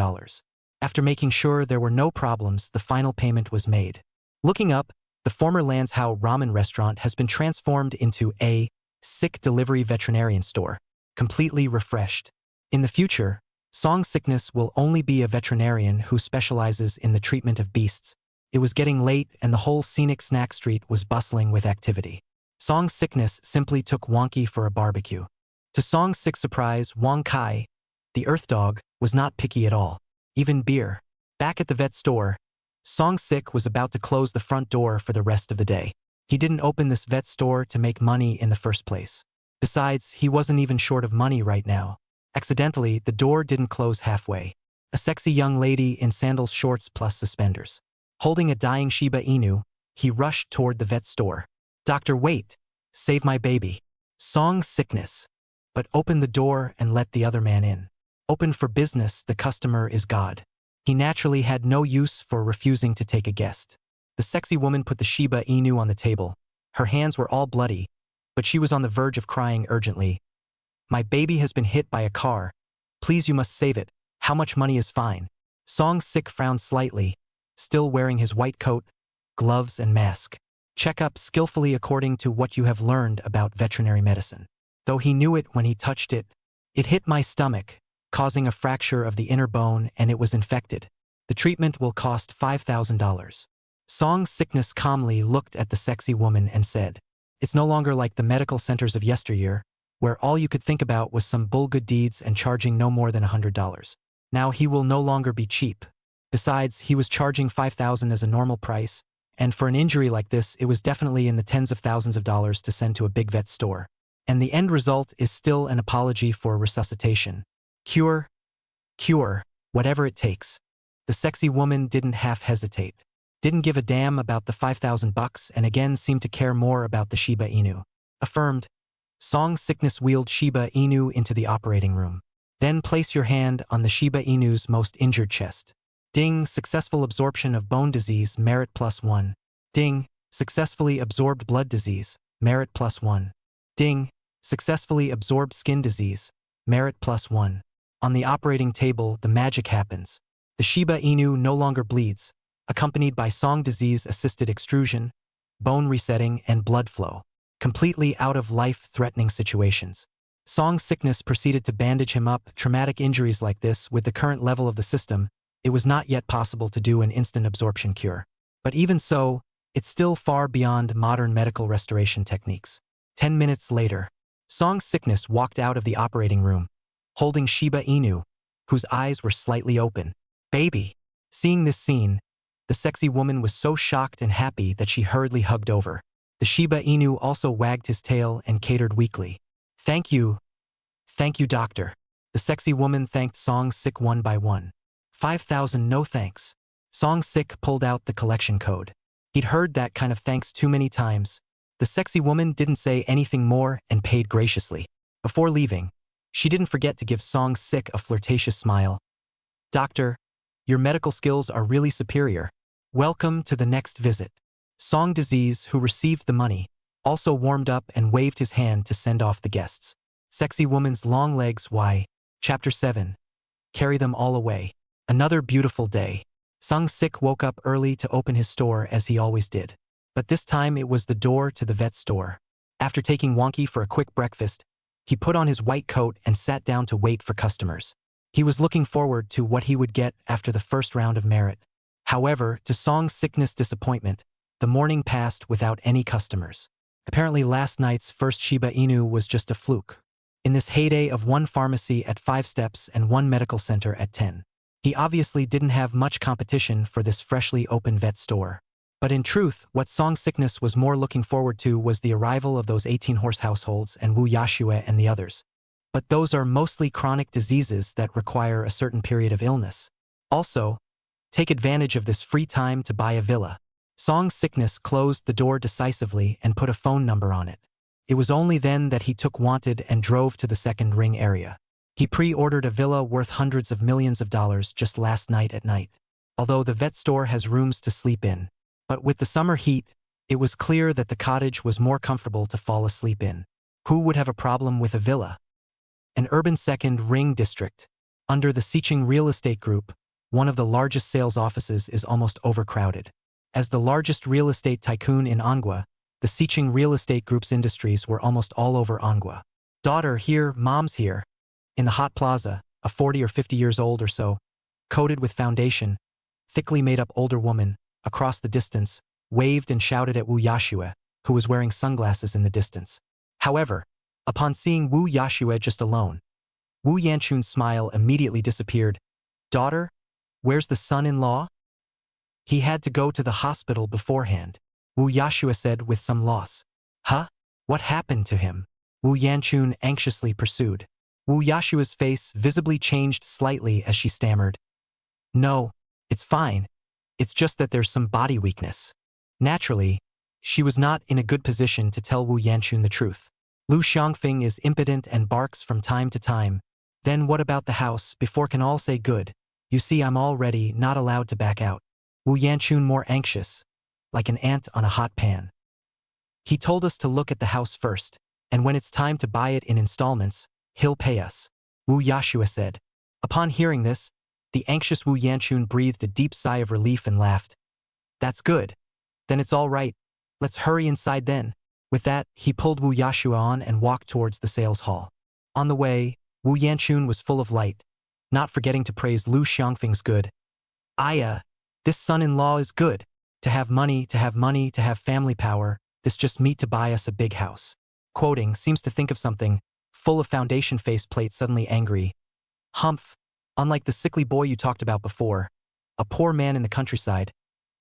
After making sure there were no problems, the final payment was made. Looking up, the former Manhwa ramen restaurant has been transformed into a sick delivery veterinarian store, completely refreshed. In the future, Song sickness will only be a veterinarian who specializes in the treatment of beasts. It was getting late and the whole scenic snack street was bustling with activity. Song sickness simply took Wonky for a barbecue. To Song's sick surprise, Wang Kai, the earth dog, was not picky at all. Even beer. Back at the vet store, Song sick was about to close the front door for the rest of the day. He didn't open this vet store to make money in the first place. Besides, he wasn't even short of money right now. Accidentally, the door didn't close halfway. A sexy young lady in sandals, shorts plus suspenders. Holding a dying Shiba Inu, he rushed toward the vet store. Doctor, wait. Save my baby. Song sickness. But open the door and let the other man in. Open for business, the customer is God. He naturally had no use for refusing to take a guest. The sexy woman put the Shiba Inu on the table. Her hands were all bloody, but she was on the verge of crying urgently. My baby has been hit by a car. Please, you must save it. How much money is fine? Song-sik frowned slightly, still wearing his white coat, gloves and mask. Check up skillfully according to what you have learned about veterinary medicine. Though he knew it when he touched it, it hit my stomach, causing a fracture of the inner bone, and it was infected. The treatment will cost $5,000. Song-sickness calmly looked at the sexy woman and said, "It's no longer like the medical centers of yesteryear, where all you could think about was some good deeds and charging no more than $100. Now he will no longer be cheap. Besides, he was charging $5,000 as a normal price, and for an injury like this, it was definitely in the tens of thousands of dollars to send to a big vet store. And the end result is still an apology for resuscitation. Cure, whatever it takes." The sexy woman didn't half hesitate. Didn't give a damn about the $5,000 and again seemed to care more about the Shiba Inu. Affirmed. Song-sickness wheeled Shiba Inu into the operating room. Then place your hand on the Shiba Inu's most injured chest. Ding, successful absorption of bone disease, merit +1. Ding, successfully absorbed blood disease, merit +1. Ding, successfully absorbed skin disease, merit +1. On the operating table, the magic happens. The Shiba Inu no longer bleeds, accompanied by song disease-assisted extrusion, bone resetting, and blood flow, completely out of life-threatening situations. Song sickness proceeded to bandage him up. Traumatic injuries like this, with the current level of the system, it was not yet possible to do an instant absorption cure. But even so, it's still far beyond modern medical restoration techniques. 10 minutes later, Song sickness walked out of the operating room, holding Shiba Inu, whose eyes were slightly open. "Baby." Seeing this scene, the sexy woman was so shocked and happy that she hurriedly hugged over. The Shiba Inu also wagged his tail and catered weakly. Thank you, doctor." The sexy woman thanked Song-sik one by one. 5,000 no thanks. Song-sik pulled out the collection code. He'd heard that kind of thanks too many times. The sexy woman didn't say anything more and paid graciously. Before leaving, she didn't forget to give Song-sik a flirtatious smile. "Doctor, your medical skills are really superior. Welcome to the next visit." Song Disease, who received the money, also warmed up and waved his hand to send off the guests. Sexy woman's long legs. Why? Chapter 7. Carry them all away. Another beautiful day. Sung-sik woke up early to open his store as he always did. But this time it was the door to the vet store. After taking Wonky for a quick breakfast, he put on his white coat and sat down to wait for customers. He was looking forward to what he would get after the first round of merit. However, to Song-sickness' disappointment, the morning passed without any customers. Apparently last night's first Shiba Inu was just a fluke. In this heyday of one pharmacy at 5 steps and one medical center at 10. He obviously didn't have much competition for this freshly opened vet store. But in truth, what Song-sickness was more looking forward to was the arrival of those 18-horse households and Wu Yashue and the others. But those are mostly chronic diseases that require a certain period of illness. Also, take advantage of this free time to buy a villa. Song-sickness closed the door decisively and put a phone number on it. It was only then that he took Wanted and drove to the second ring area. He pre-ordered a villa worth hundreds of millions of dollars just last night at night. Although the vet store has rooms to sleep in. But with the summer heat, it was clear that the cottage was more comfortable to fall asleep in. Who would have a problem with a villa? An urban second ring district. Under the Sicheng Real Estate Group, one of the largest sales offices is almost overcrowded. As the largest real estate tycoon in Anhwa, the Sicheng Real Estate Group's industries were almost all over Anhwa. Daughter here, mom's here. In the hot plaza, a 40 or 50 years old or so, coated with foundation, thickly made up older woman, across the distance, waved and shouted at Wu Yashue, who was wearing sunglasses in the distance. However, upon seeing Wu Yashue just alone, Wu Yanchun's smile immediately disappeared. Daughter, where's the son-in-law? He had to go to the hospital beforehand, Wu Yashue said with some loss. Huh? What happened to him? Wu Yanchun anxiously pursued. Wu Yashue's face visibly changed slightly as she stammered. No, it's fine. It's just that there's some body weakness. Naturally, she was not in a good position to tell Wu Yanchun the truth. Lu Xiangfeng is impotent and barks from time to time. Then what about the house? Before can all say good. You see, I'm already not allowed to back out. Wu Yanchun more anxious, like an ant on a hot pan. He told us to look at the house first, and when it's time to buy it in installments, he'll pay us, Wu Yashue said. Upon hearing this, The anxious Wu Yanchun breathed a deep sigh of relief and laughed. That's good. Then it's all right. Let's hurry inside then. With that, he pulled Wu Yashua on and walked towards the sales hall. On the way, Wu Yanchun was full of light, not forgetting to praise Lu Xiangfeng's good. This son-in-law is good. To have money, to have money, to have family power, this just meet to buy us a big house. Quoting, seems to think of something, full of foundation faceplate suddenly angry. Humph, unlike the sickly boy you talked about before, a poor man in the countryside,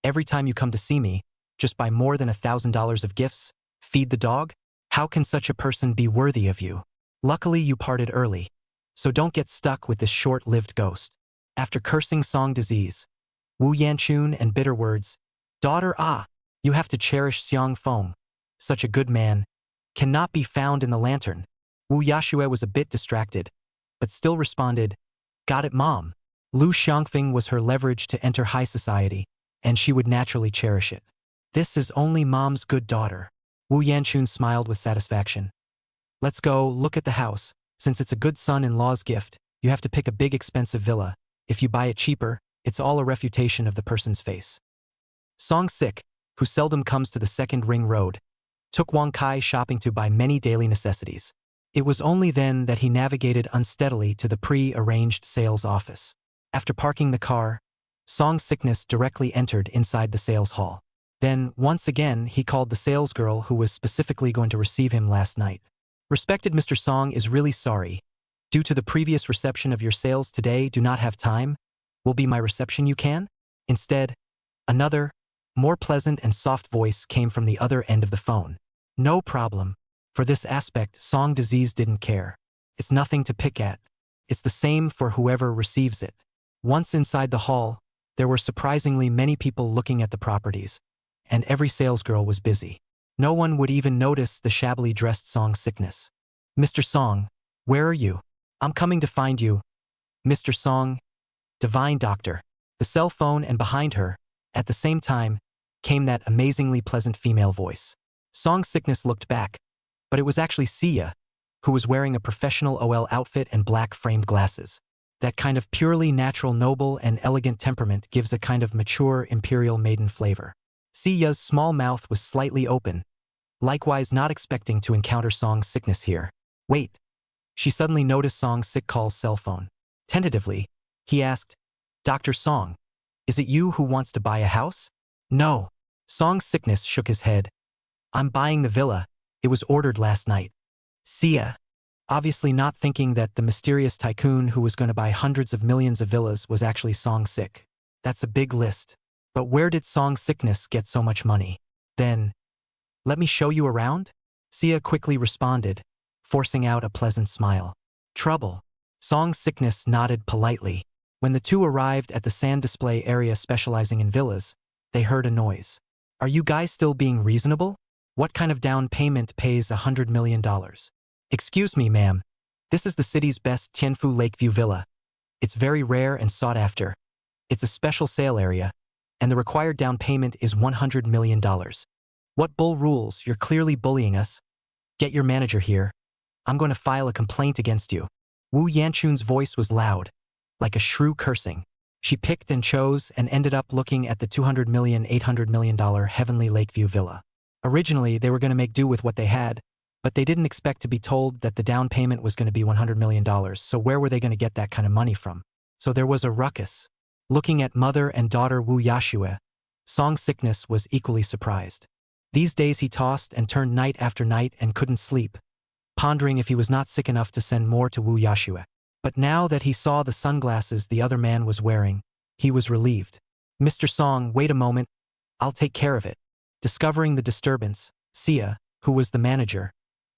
every time you come to see me, just buy more than $1,000 of gifts, feed the dog? How can such a person be worthy of you? Luckily you parted early, so don't get stuck with this short-lived ghost. After cursing Song disease, Wu Yanchun and bitter words, daughter you have to cherish Xiang Feng, such a good man, cannot be found in the lantern. Wu Yashue was a bit distracted, but still responded, got it mom. Lu Xiangfeng was her leverage to enter high society, and she would naturally cherish it. This is only mom's good daughter. Wu Yanchun smiled with satisfaction. Let's go look at the house. Since it's a good son-in-law's gift, you have to pick a big expensive villa. If you buy it cheaper, it's all a refutation of the person's face. Song Sik, who seldom comes to the second ring road, took Wang Kai shopping to buy many daily necessities. It was only then that he navigated unsteadily to the pre-arranged sales office. After parking the car, Song Sickness directly entered inside the sales hall. Then, once again, he called the salesgirl who was specifically going to receive him last night. Respected Mr. Song is really sorry. Due to the previous reception of your sales today do not have time, will be my reception you can? Instead, another, more pleasant and soft voice came from the other end of the phone. No problem. For this aspect, Song disease didn't care. It's nothing to pick at. It's the same for whoever receives it. Once inside the hall, there were surprisingly many people looking at the properties, and every salesgirl was busy. No one would even notice the shabbily dressed Song Sickness. Mr. Song, where are you? I'm coming to find you. Mr. Song, divine doctor. The cell phone and behind her, at the same time, came that amazingly pleasant female voice. Song Sickness looked back, but it was actually Sia, who was wearing a professional OL outfit and black framed glasses. That kind of purely natural noble and elegant temperament gives a kind of mature imperial maiden flavor. Sia's small mouth was slightly open, likewise not expecting to encounter Song Sickness here. Wait. She suddenly noticed Song Sickcall's cell phone. Tentatively, he asked, Dr. Song, is it you who wants to buy a house? No. Song Sickness shook his head. I'm buying the villa. It was ordered last night. Sia, obviously not thinking that the mysterious tycoon who was going to buy hundreds of millions of villas was actually Song Sick. That's a big list. But where did Song Sickness get so much money? Then, let me show you around? Sia quickly responded, forcing out a pleasant smile. Trouble. Song Sickness nodded politely. When the two arrived at the sand display area specializing in villas, they heard a noise. Are you guys still being reasonable? What kind of down payment pays $100 million? Excuse me, ma'am. This is the city's best Tianfu Lakeview villa. It's very rare and sought after. It's a special sale area, and the required down payment is $100 million. What bull rules? You're clearly bullying us. Get your manager here. I'm going to file a complaint against you. Wu Yanchun's voice was loud, like a shrew cursing. She picked and chose and ended up looking at the $200 million, $800 million Heavenly Lakeview villa. Originally, they were going to make do with what they had, but they didn't expect to be told that the down payment was going to be $100 million, so where were they going to get that kind of money from? So there was a ruckus. Looking at mother and daughter Wu Yashue, Song Sickness was equally surprised. These days he tossed and turned night after night and couldn't sleep, pondering if he was not sick enough to send more to Wu Yashue. But now that he saw the sunglasses the other man was wearing, he was relieved. Mr. Song, wait a moment. I'll take care of it. Discovering the disturbance, Sia, who was the manager,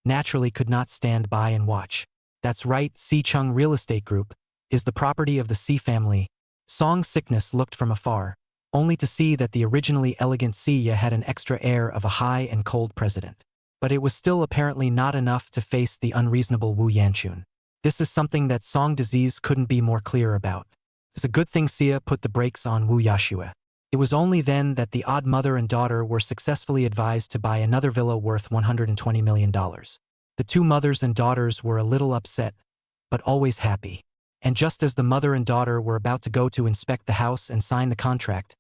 naturally could not stand by and watch. That's right, Si Chung Real Estate Group is the property of the Si family. Song Sickness looked from afar, only to see that the originally elegant Sia had an extra air of a high and cold president. But it was still apparently not enough to face the unreasonable Wu Yanchun. This is something that Song disease couldn't be more clear about. It's a good thing Sia put the brakes on Wu Yashue. It was only then that the odd mother and daughter were successfully advised to buy another villa worth $120 million. The two mothers and daughters were a little upset, but always happy. And just as the mother and daughter were about to go to inspect the house and sign the contract,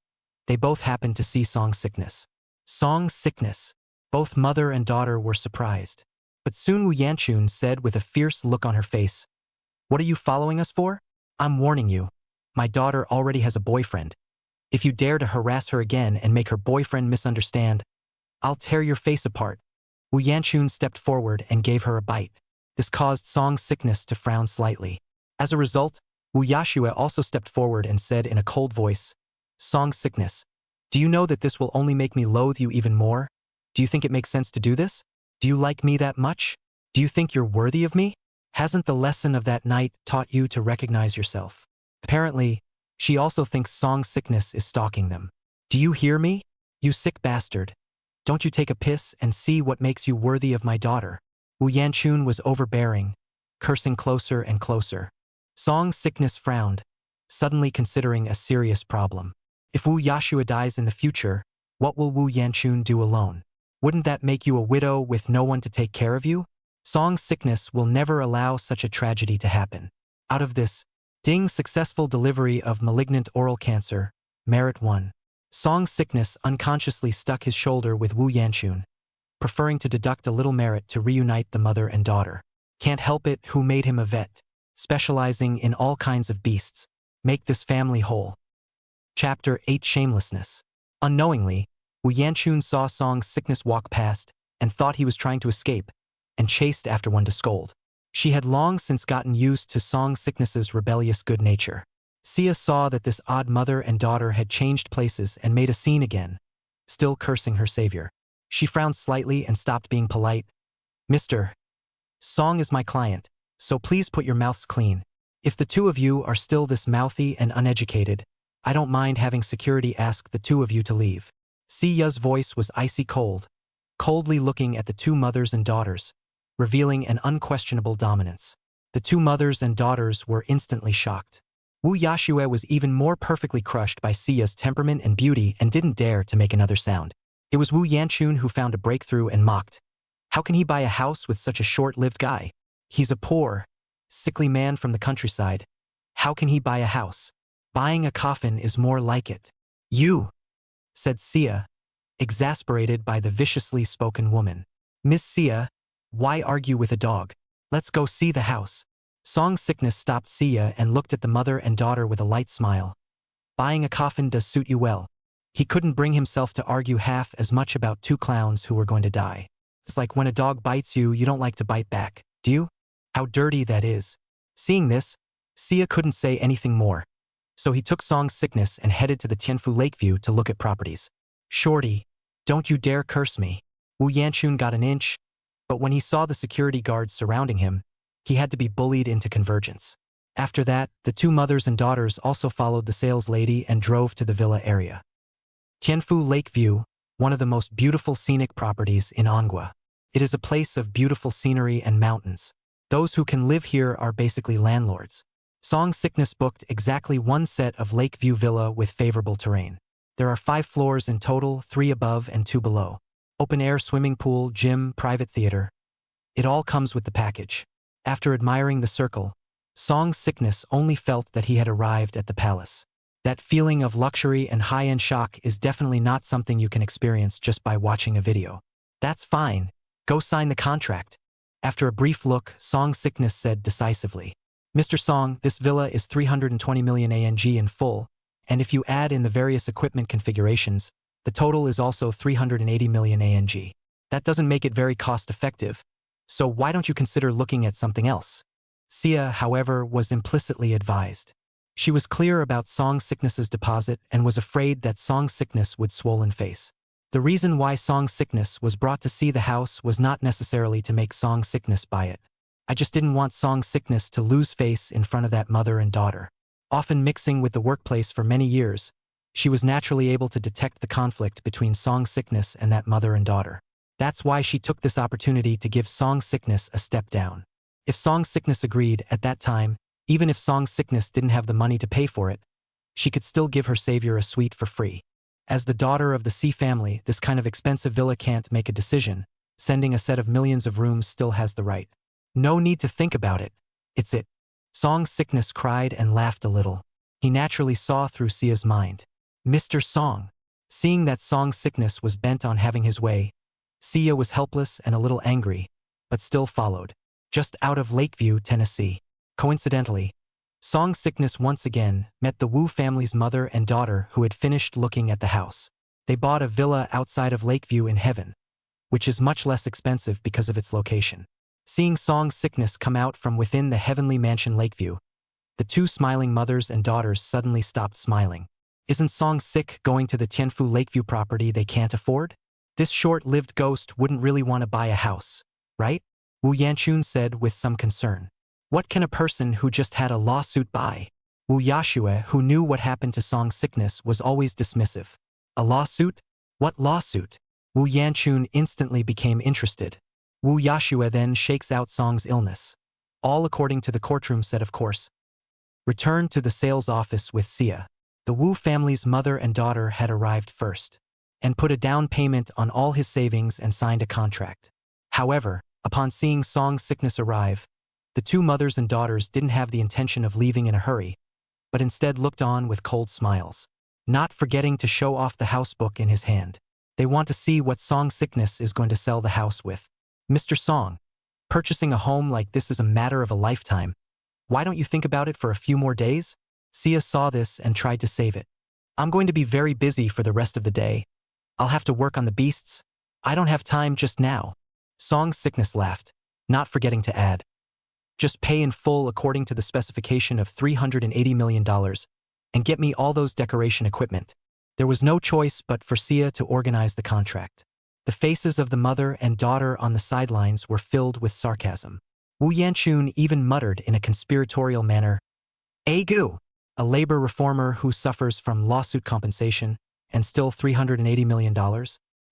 they both happened to see Song's sickness. Song's sickness. Both mother and daughter were surprised. But soon Wu Yanchun said with a fierce look on her face, "What are you following us for? I'm warning you. My daughter already has a boyfriend. If you dare to harass her again and make her boyfriend misunderstand, I'll tear your face apart." Wu Yanchun stepped forward and gave her a bite. This caused Song's sickness to frown slightly. As a result, Wu Yashue also stepped forward and said in a cold voice, "Song's sickness, do you know that this will only make me loathe you even more? Do you think it makes sense to do this? Do you like me that much? Do you think you're worthy of me? Hasn't the lesson of that night taught you to recognize yourself?" Apparently, she also thinks Song's sickness is stalking them. "Do you hear me? You sick bastard. Don't you take a piss and see what makes you worthy of my daughter." Wu Yanchun was overbearing, cursing closer and closer. Song's sickness frowned, suddenly considering a serious problem. If Wu Yashua dies in the future, what will Wu Yanchun do alone? Wouldn't that make you a widow with no one to take care of you? Song's sickness will never allow such a tragedy to happen. Out of this, Ding's successful delivery of malignant oral cancer, merit 1. Song's sickness unconsciously stuck his shoulder with Wu Yanchun, preferring to deduct a little merit to reunite the mother and daughter. Can't help it, who made him a vet, specializing in all kinds of beasts. Make this family whole. Chapter 8 Shamelessness. Unknowingly, Wu Yanchun saw Song's sickness walk past and thought he was trying to escape, and chased after one to scold. She had long since gotten used to Song's sickness's rebellious good nature. Sia saw that this odd mother and daughter had changed places and made a scene again, still cursing her savior. She frowned slightly and stopped being polite. "Mr. Song is my client, so please put your mouths clean. If the two of you are still this mouthy and uneducated, I don't mind having security ask the two of you to leave." Sia's voice was icy cold, coldly looking at the two mothers and daughters, revealing an unquestionable dominance. The two mothers and daughters were instantly shocked. Wu Yashue was even more perfectly crushed by Sia's temperament and beauty and didn't dare to make another sound. It was Wu Yanchun who found a breakthrough and mocked. "How can he buy a house with such a short-lived guy? He's a poor, sickly man from the countryside. How can he buy a house? Buying a coffin is more like it." "You," said Sia, exasperated by the viciously spoken woman. "Miss Sia, why argue with a dog? Let's go see the house." Song's sickness stopped Sia and looked at the mother and daughter with a light smile. "Buying a coffin does suit you well." He couldn't bring himself to argue half as much about two clowns who were going to die. It's like when a dog bites you, you don't like to bite back, do you? How dirty that is. Seeing this, Sia couldn't say anything more. So he took Song's sickness and headed to the Tianfu Lakeview to look at properties. "Shorty, don't you dare curse me." Wu Yanchun got an inch, but when he saw the security guards surrounding him, he had to be bullied into convergence. After that, the two mothers and daughters also followed the sales lady and drove to the villa area. Tianfu Lakeview, one of the most beautiful scenic properties in Manhwa. It is a place of beautiful scenery and mountains. Those who can live here are basically landlords. Song's sickness booked exactly one set of Lakeview Villa with favorable terrain. There are 5 floors in total, 3 above and 2 below. Open-air swimming pool, gym, private theater. It all comes with the package. After admiring the circle, Song's sickness only felt that he had arrived at the palace. That feeling of luxury and high-end shock is definitely not something you can experience just by watching a video. "That's fine. Go sign the contract." After a brief look, Song's sickness said decisively, "Mr. Song, this villa is 320 million ANG in full, and if you add in the various equipment configurations, the total is also 380 million ANG. That doesn't make it very cost-effective, so why don't you consider looking at something else?" Sia, however, was implicitly advised. She was clear about Song's sickness's deposit and was afraid that Song's sickness would swollen face. The reason why Song's sickness was brought to see the house was not necessarily to make Song's sickness buy it. "I just didn't want Song's sickness to lose face in front of that mother and daughter." Often mixing with the workplace for many years, she was naturally able to detect the conflict between Song's sickness and that mother and daughter. That's why she took this opportunity to give Song's sickness a step down. If Song's sickness agreed at that time, even if Song's sickness didn't have the money to pay for it, she could still give her savior a suite for free. As the daughter of the C family, this kind of expensive villa can't make a decision. Sending a set of millions of rooms still has the right. No need to think about it. It's it. Song Sickness cried and laughed a little. He naturally saw through Sia's mind. Mr. Song. Seeing that Song Sickness was bent on having his way, Sia was helpless and a little angry, but still followed. Just out of Lakeview, Tennessee. Coincidentally, Song Sickness once again met the Wu family's mother and daughter who had finished looking at the house. They bought a villa outside of Lakeview in heaven, which is much less expensive because of its location. Seeing Song Sickness come out from within the heavenly mansion Lakeview, the two smiling mothers and daughters suddenly stopped smiling. Isn't Song Sick going to the Tianfu Lakeview property they can't afford? This short-lived ghost wouldn't really want to buy a house, right? Wu Yanchun said with some concern. What can a person who just had a lawsuit buy? Wu Yashue, who knew what happened to Song Sickness, was always dismissive. A lawsuit? What lawsuit? Wu Yanchun instantly became interested. Wu Yashue then shakes out Song's illness. All according to the courtroom set, of course. Returned to the sales office with Sia. The Wu family's mother and daughter had arrived first, and put a down payment on all his savings and signed a contract. However, upon seeing Song Sickness arrive, the two mothers and daughters didn't have the intention of leaving in a hurry, but instead looked on with cold smiles, not forgetting to show off the house book in his hand. They want to see what Song Sickness is going to sell the house with. Mr. Song, purchasing a home like this is a matter of a lifetime. Why don't you think about it for a few more days? Sia saw this and tried to save it. I'm going to be very busy for the rest of the day. I'll have to work on the beasts. I don't have time just now. Song Sickness laughed, not forgetting to add. Just pay in full according to the specification of $380 million and get me all those decoration equipment. There was no choice but for Sia to organize the contract. The faces of the mother and daughter on the sidelines were filled with sarcasm. Wu Yanchun even muttered in a conspiratorial manner, "Agu, a labor reformer who suffers from lawsuit compensation and still $380 million?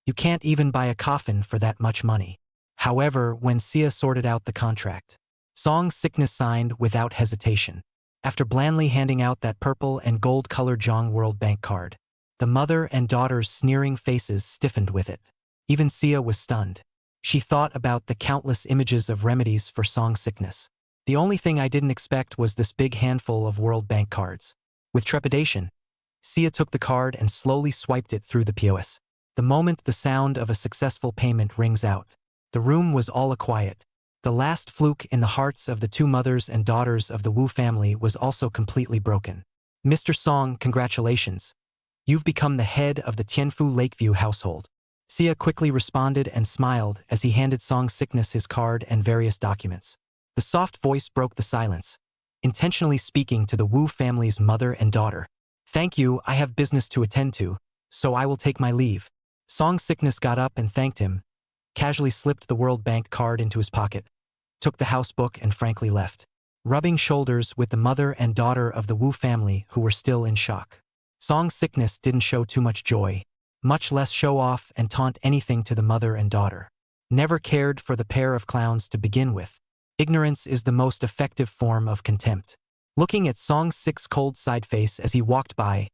You can't even buy a coffin for that much money." However, when Sia sorted out the contract, Song Sickness signed without hesitation. After blandly handing out that purple and gold-colored Zhong World Bank card, the mother and daughter's sneering faces stiffened with it. Even Sia was stunned. She thought about the countless images of remedies for Song Sickness. The only thing I didn't expect was this big handful of World Bank cards. With trepidation, Sia took the card and slowly swiped it through the POS. The moment the sound of a successful payment rings out, the room was all a-quiet. The last fluke in the hearts of the two mothers and daughters of the Wu family was also completely broken. Mr. Song, congratulations. You've become the head of the Tianfu Lakeview household. Sia quickly responded and smiled as he handed Song Sickness his card and various documents. The soft voice broke the silence, intentionally speaking to the Wu family's mother and daughter. Thank you, I have business to attend to, so I will take my leave. Song Sickness got up and thanked him, casually slipped the World Bank card into his pocket, took the house book and frankly left, rubbing shoulders with the mother and daughter of the Wu family who were still in shock. Song Sickness didn't show too much joy, much less show off and taunt anything to the mother and daughter. Never cared for the pair of clowns to begin with. Ignorance is the most effective form of contempt. Looking at Song Sick's cold side face as he walked by,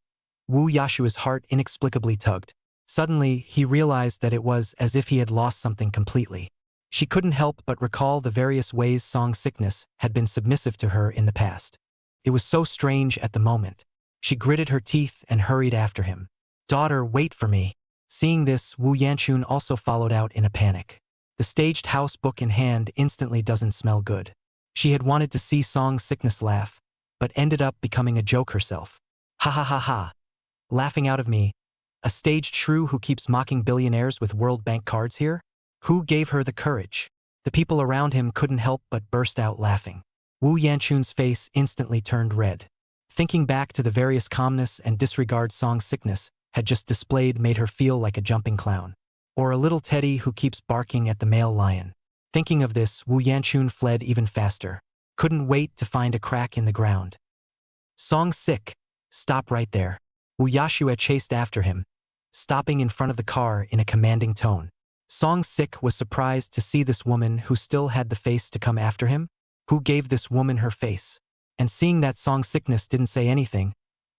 Wu Yashua's heart inexplicably tugged. Suddenly, he realized that it was as if he had lost something completely. She couldn't help but recall the various ways Song Sickness had been submissive to her in the past. It was so strange at the moment. She gritted her teeth and hurried after him. Daughter, wait for me. Seeing this, Wu Yanchun also followed out in a panic. The staged house book in hand instantly doesn't smell good. She had wanted to see Song Sickness laugh, but ended up becoming a joke herself. Ha ha ha ha. Laughing out of me. A staged shrew who keeps mocking billionaires with World Bank cards here? Who gave her the courage? The people around him couldn't help but burst out laughing. Wu Yanchun's face instantly turned red. Thinking back to the various calmness and disregard Song Sickness had just displayed made her feel like a jumping clown. Or a little teddy who keeps barking at the male lion. Thinking of this, Wu Yanchun fled even faster. Couldn't wait to find a crack in the ground. Song Sick, stop right there. Wu Yashue chased after him, stopping in front of the car in a commanding tone. Song Sick was surprised to see this woman who still had the face to come after him. Who gave this woman her face? And seeing that Song Sickness didn't say anything,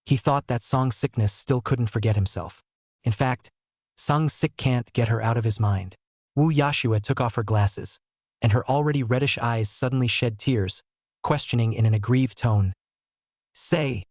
he thought that Song Sickness still couldn't forget himself. In fact, Song Sick can't get her out of his mind. Wu Yashue took off her glasses, and her already reddish eyes suddenly shed tears, questioning in an aggrieved tone. Say,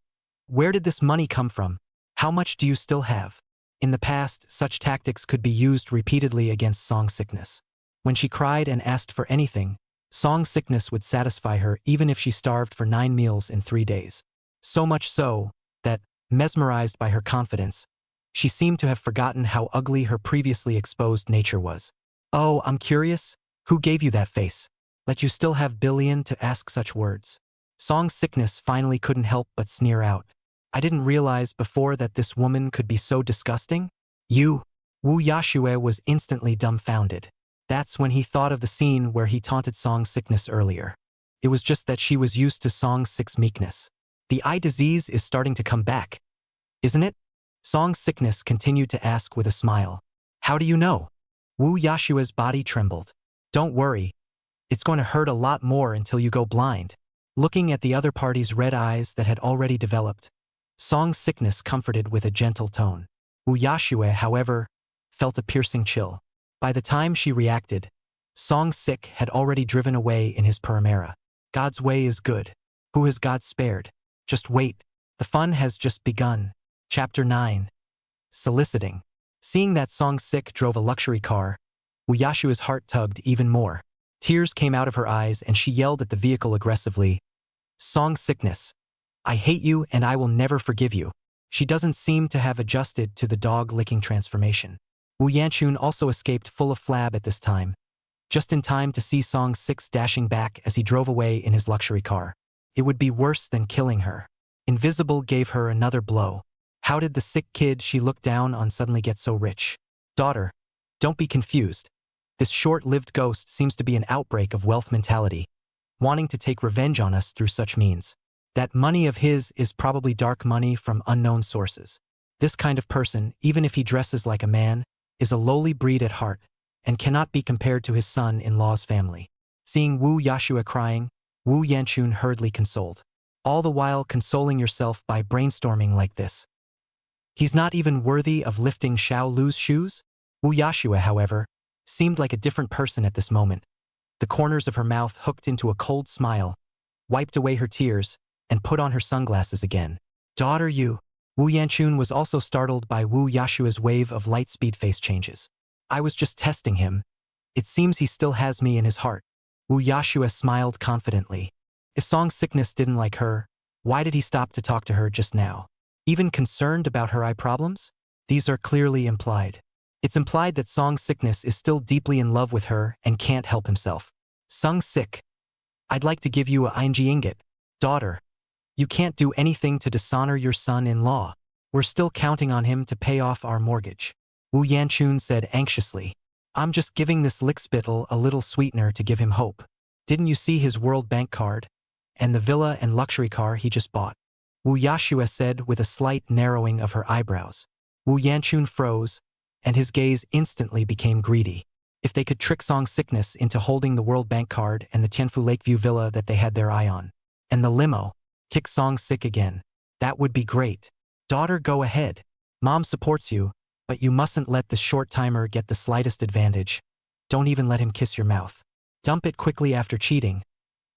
where did this money come from? How much do you still have? In the past, such tactics could be used repeatedly against song sickness. When she cried and asked for anything, song sickness would satisfy her even if she starved for 9 meals in 3 days. So much so, that, mesmerized by her confidence, she seemed to have forgotten how ugly her previously exposed nature was. Oh, I'm curious, who gave you that face? Let you still have billion to ask such words. Song sickness finally couldn't help but sneer out. I didn't realize before that this woman could be so disgusting. You. Wu Yashue was instantly dumbfounded. That's when he thought of the scene where he taunted Song sickness earlier. It was just that she was used to Song sick's meekness. The eye disease is starting to come back, isn't it? Song sickness continued to ask with a smile. How do you know? Wu Yashue's body trembled. Don't worry. It's going to hurt a lot more until you go blind. Looking at the other party's red eyes that had already developed, Song sickness comforted with a gentle tone. Wu Yashue, however, felt a piercing chill. By the time she reacted, Song sick had already driven away in his Paramera. God's way is good. Who has God spared? Just wait. The fun has just begun. Chapter 9. Soliciting. Seeing that Song sick drove a luxury car, Wu Yashue's heart tugged even more. Tears came out of her eyes and she yelled at the vehicle aggressively. Song sickness. I hate you and I will never forgive you. She doesn't seem to have adjusted to the dog-licking transformation. Wu Yanchun also escaped full of flab at this time, just in time to see Song sick's dashing back as he drove away in his luxury car. It would be worse than killing her. Invisible gave her another blow. How did the sick kid she looked down on suddenly get so rich? Daughter, don't be confused. This short-lived ghost seems to be an outbreak of wealth mentality, wanting to take revenge on us through such means. That money of his is probably dark money from unknown sources. This kind of person, even if he dresses like a man, is a lowly breed at heart, and cannot be compared to his son-in-law's family. Seeing Wu Yashue crying, Wu Yanchun hurriedly consoled. All the while consoling yourself by brainstorming like this. He's not even worthy of lifting Xiao Lu's shoes? Wu Yashue, however, seemed like a different person at this moment. The corners of her mouth hooked into a cold smile, wiped away her tears, and put on her sunglasses again. Daughter, you. Wu Yanchun was also startled by Wu Yashue's wave of light-speed face changes. I was just testing him. It seems he still has me in his heart. Wu Yashue smiled confidently. If Song sickness didn't like her, why did he stop to talk to her just now? Even concerned about her eye problems? These are clearly implied. It's implied that Song sickness is still deeply in love with her and can't help himself. Sung sick. I'd like to give you a ing ingot. Daughter. You can't do anything to dishonor your son-in-law. We're still counting on him to pay off our mortgage. Wu Yanchun said anxiously. I'm just giving this lickspittle a little sweetener to give him hope. Didn't you see his World Bank card? And the villa and luxury car he just bought? Wu Yashue said with a slight narrowing of her eyebrows. Wu Yanchun froze, and his gaze instantly became greedy. If they could trick Song sickness into holding the World Bank card and the Tianfu Lakeview villa that they had their eye on, and the limo, kick Song sick again, that would be great. Daughter, go ahead. Mom supports you, but you mustn't let this short-timer get the slightest advantage. Don't even let him kiss your mouth. Dump it quickly after cheating.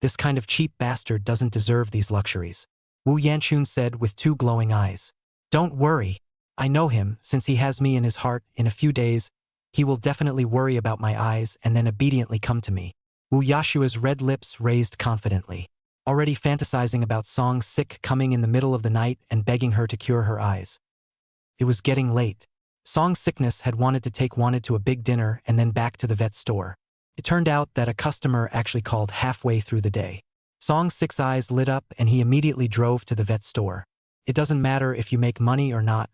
This kind of cheap bastard doesn't deserve these luxuries. Wu Yanchun said with 2 glowing eyes. Don't worry. I know him, since he has me in his heart. In a few days, he will definitely worry about my eyes and then obediently come to me. Wu Yashue's red lips raised confidently, already fantasizing about Song sick coming in the middle of the night and begging her to cure her eyes. It was getting late. Song sickness had wanted to a big dinner and then back to the vet store. It turned out that a customer actually called halfway through the day. Song sick's eyes lit up and he immediately drove to the vet store. It doesn't matter if you make money or not.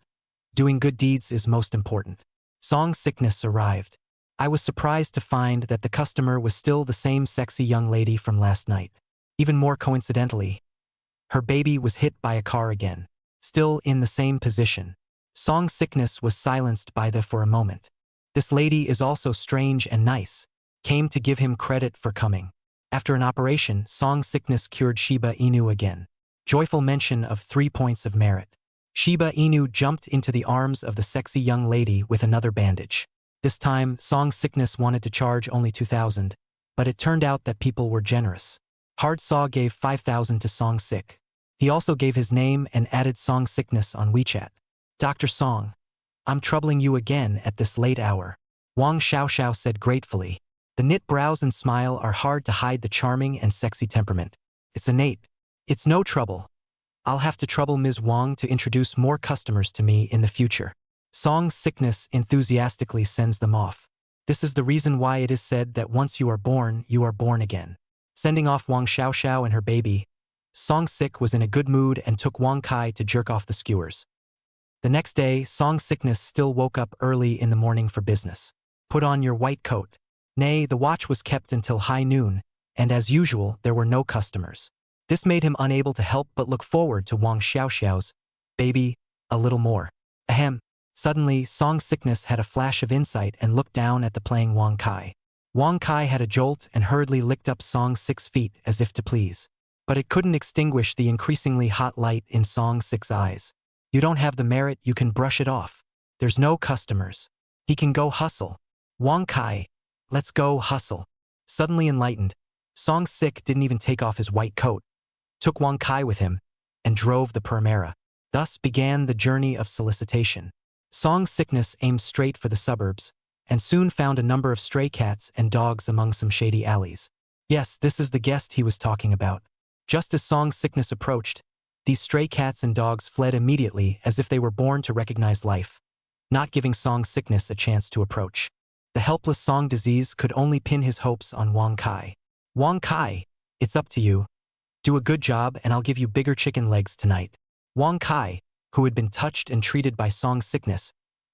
Doing good deeds is most important. Song sickness arrived. I was surprised to find that the customer was still the same sexy young lady from last night. Even more coincidentally, her baby was hit by a car again, still in the same position. Song sickness was silenced by the for a moment. This lady is also strange and nice. Came to give him credit for coming. After an operation, Song sickness cured Shiba Inu again. Joyful mention of 3 points of merit. Shiba Inu jumped into the arms of the sexy young lady with another bandage. This time, Song sickness wanted to charge only 2,000, but it turned out that people were generous. Hard Saw gave 5,000 to Song Sick. He also gave his name and added Song Sickness on WeChat. Dr. Song, I'm troubling you again at this late hour. Wang Xiaoxiao said gratefully. The knit brows and smile are hard to hide the charming and sexy temperament. It's innate. It's no trouble. I'll have to trouble Ms. Wang to introduce more customers to me in the future. Song Sickness enthusiastically sends them off. This is the reason why it is said that once you are born again. Sending off Wang Xiaoxiao and her baby, Song Sick was in a good mood and took Wang Kai to jerk off the skewers. The next day, Song Sickness still woke up early in the morning for business. Put on your white coat. Nay, the watch was kept until high noon, and as usual, there were no customers. This made him unable to help but look forward to Wang Xiaoxiao's baby a little more. Ahem. Suddenly, Song Sickness had a flash of insight and looked down at the playing Wang Kai. Wang Kai had a jolt and hurriedly licked up Song Sick's feet as if to please. But it couldn't extinguish the increasingly hot light in Song Sick's eyes. You don't have the merit, you can brush it off. There's no customers. He can go hustle. Wang Kai, let's go hustle. Suddenly enlightened, Song Sick didn't even take off his white coat, took Wang Kai with him, and drove the Primera. Thus began the journey of solicitation. Song Sickness aimed straight for the suburbs, and soon found a number of stray cats and dogs among some shady alleys. Yes, this is the guest he was talking about. Just as Song Sickness approached, these stray cats and dogs fled immediately as if they were born to recognize life, not giving Song Sickness a chance to approach. The helpless Song Disease could only pin his hopes on Wang Kai. Wang Kai, it's up to you. Do a good job and I'll give you bigger chicken legs tonight. Wang Kai, who had been touched and treated by Song Sickness,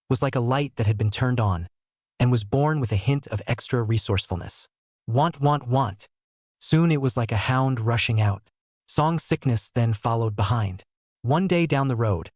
was like a light that had been turned on, and was born with a hint of extra resourcefulness. Want. Soon it was like a hound rushing out. Song Sickness then followed behind. One day down the road,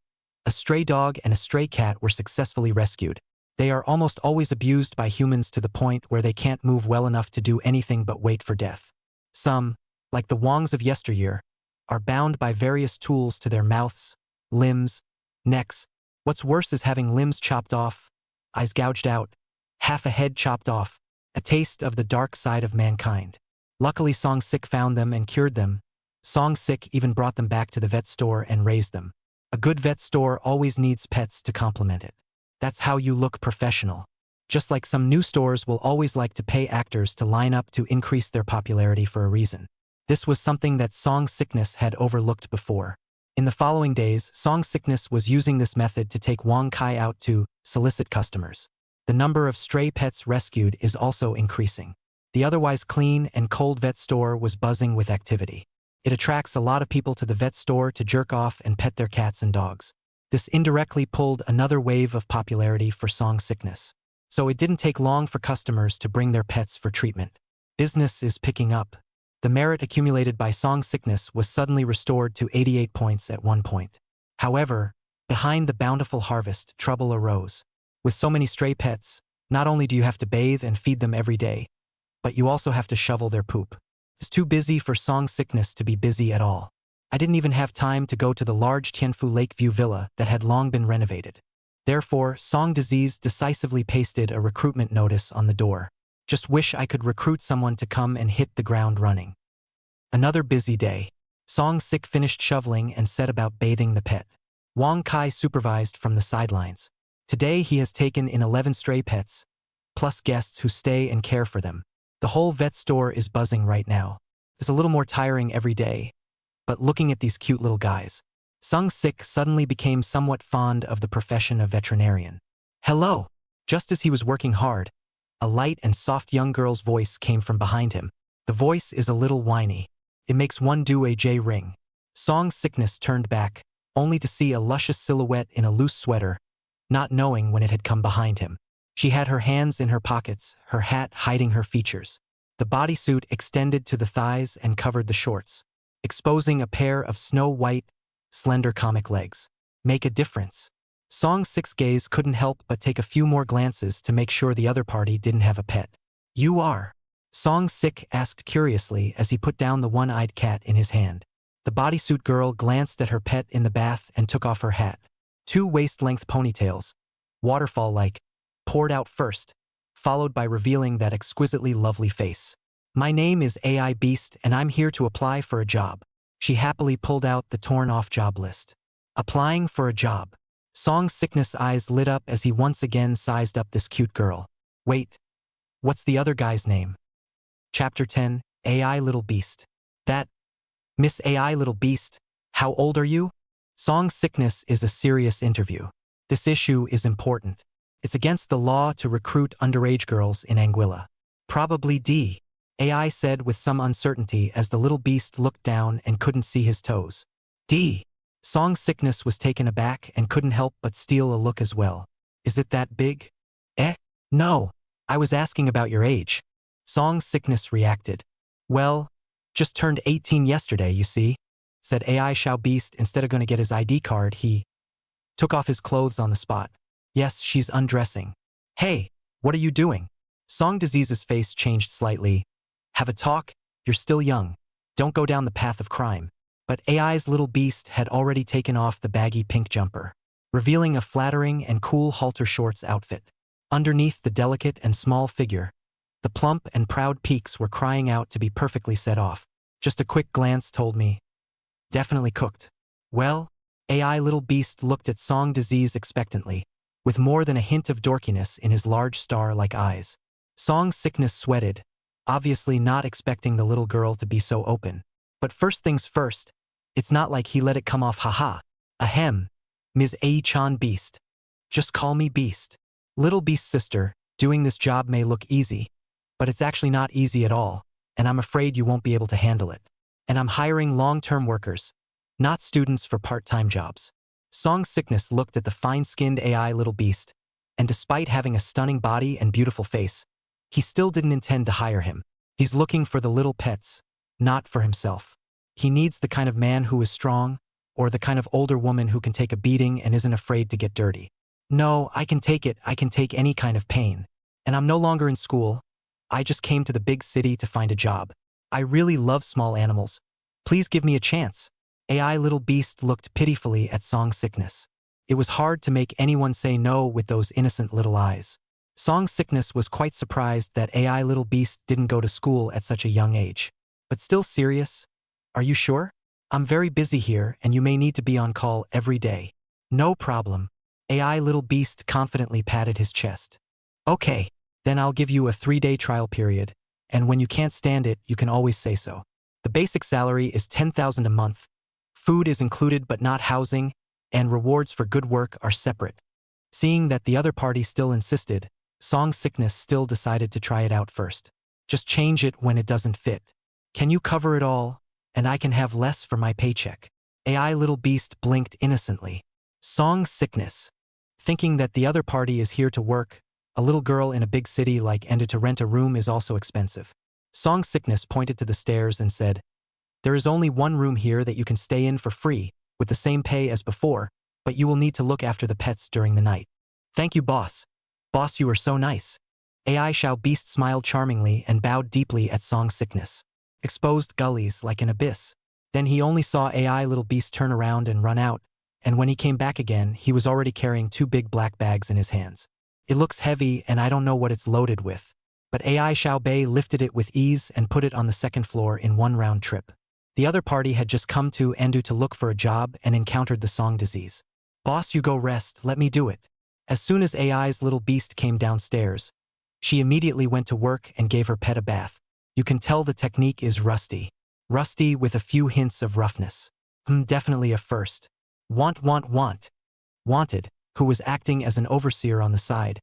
a stray dog and a stray cat were successfully rescued. They are almost always abused by humans to the point where they can't move well enough to do anything but wait for death. Some, like the Wangs of yesteryear, are bound by various tools to their mouths, limbs, necks. What's worse is having limbs chopped off, eyes gouged out, half a head chopped off, a taste of the dark side of mankind. Luckily Song Sick found them and cured them. Song Sick even brought them back to the vet store and raised them. A good vet store always needs pets to complement it. That's how you look professional. Just like some new stores will always like to pay actors to line up to increase their popularity for a reason. This was something that Song Sickness had overlooked before. In the following days, Song Sickness was using this method to take Wang Kai out to solicit customers. The number of stray pets rescued is also increasing. The otherwise clean and cold vet store was buzzing with activity. It attracts a lot of people to the vet store to jerk off and pet their cats and dogs. This indirectly pulled another wave of popularity for Song Sickness. So it didn't take long for customers to bring their pets for treatment. Business is picking up. The merit accumulated by Song Sickness was suddenly restored to 88 points at one point. However, behind the bountiful harvest, trouble arose. With so many stray pets, not only do you have to bathe and feed them every day, but you also have to shovel their poop. It's too busy for Song Sickness to be busy at all. I didn't even have time to go to the large Tianfu Lakeview villa that had long been renovated. Therefore, Song Disease decisively pasted a recruitment notice on the door. Just wish I could recruit someone to come and hit the ground running. Another busy day. Song Sick finished shoveling and set about bathing the pet. Wang Kai supervised from the sidelines. Today he has taken in 11 stray pets, plus guests who stay and care for them. The whole vet store is buzzing right now. It's a little more tiring every day, but looking at these cute little guys, Song Sick suddenly became somewhat fond of the profession of veterinarian. Hello! Just as he was working hard, a light and soft young girl's voice came from behind him. The voice is a little whiny. It makes one do a J ring. Song Sickness turned back, only to see a luscious silhouette in a loose sweater, not knowing when it had come behind him. She had her hands in her pockets, her hat hiding her features. The bodysuit extended to the thighs and covered the shorts, exposing a pair of snow-white, slender comic legs. Make a difference. Song Sick's gaze couldn't help but take a few more glances to make sure the other party didn't have a pet. You are? Song Sick asked curiously as he put down the one-eyed cat in his hand. The bodysuit girl glanced at her pet in the bath and took off her hat. 2 waist-length ponytails, waterfall-like, poured out first, followed by revealing that exquisitely lovely face. My name is AI Beast and I'm here to apply for a job. She happily pulled out the torn-off job list. Applying for a job. Song Sickness' eyes lit up as he once again sized up this cute girl. Wait, what's the other guy's name? Chapter 10, AI Little Beast. That, Miss AI Little Beast, how old are you? Song Sickness is a serious interview. This issue is important. It's against the law to recruit underage girls in Anguilla. Probably D. AI said with some uncertainty as the little beast looked down and couldn't see his toes. D. Song Sickness was taken aback and couldn't help but steal a look as well. Is it that big? No. I was asking about your age. Song Sickness reacted. Well, just turned 18 yesterday, you see, said AI Xiao Beast. Instead of going to get his ID card, he took off his clothes on the spot. Yes, she's undressing. Hey, what are you doing? Song Disease's face changed slightly. Have a talk? You're still young. Don't go down the path of crime. But AI's little beast had already taken off the baggy pink jumper, revealing a flattering and cool halter shorts outfit. Underneath the delicate and small figure, the plump and proud peaks were crying out to be perfectly set off. Just a quick glance told me. Definitely cooked. Well, AI Little Beast looked at Song Disease expectantly, with more than a hint of dorkiness in his large star-like eyes. Song Sickness sweated, obviously not expecting the little girl to be so open. But first things first, it's not like he let it come off haha. Ahem, Ms. A-chan Beast. Just call me Beast. Little Beast's sister, doing this job may look easy, but it's actually not easy at all, and I'm afraid you won't be able to handle it. And I'm hiring long-term workers, not students for part-time jobs. Song Sickness looked at the fine-skinned AI Little Beast, and despite having a stunning body and beautiful face, he still didn't intend to hire him. He's looking for the little pets, not for himself. He needs the kind of man who is strong, or the kind of older woman who can take a beating and isn't afraid to get dirty. No, I can take it. I can take any kind of pain. And I'm no longer in school. I just came to the big city to find a job. I really love small animals. Please give me a chance. AI Little Beast looked pitifully at Song Sickness. It was hard to make anyone say no with those innocent little eyes. Song Sickness was quite surprised that AI Little Beast didn't go to school at such a young age. But still serious? Are you sure? I'm very busy here and you may need to be on call every day. No problem. AI Little Beast confidently patted his chest. Okay, then I'll give you a 3-day trial period, and when you can't stand it, you can always say so. The basic salary is $10,000 a month. Food is included but not housing, and rewards for good work are separate. Seeing that the other party still insisted, Song Sickness still decided to try it out first. Just change it when it doesn't fit. Can you cover it all, and I can have less for my paycheck? AI Little Beast blinked innocently. Song Sickness. Thinking that the other party is here to work, a little girl in a big city like Enda to rent a room is also expensive. Song Sickness pointed to the stairs and said, there is only one room here that you can stay in for free, with the same pay as before, but you will need to look after the pets during the night. Thank you, boss. Boss, you are so nice. AI Xiao Beast smiled charmingly and bowed deeply at Song Sickness. Exposed gullies like an abyss. Then he only saw AI Little Beast turn around and run out, and when he came back again, he was already carrying 2 big black bags in his hands. It looks heavy and I don't know what it's loaded with. But AI Xiao Bei lifted it with ease and put it on the 2nd floor in one round trip. The other party had just come to Endu to look for a job and encountered the Song Disease. Boss, you go rest, let me do it. As soon as AI's Little Beast came downstairs, she immediately went to work and gave her pet a bath. You can tell the technique is rusty. Rusty with a few hints of roughness. Definitely a first. Wanted, who was acting as an overseer on the side,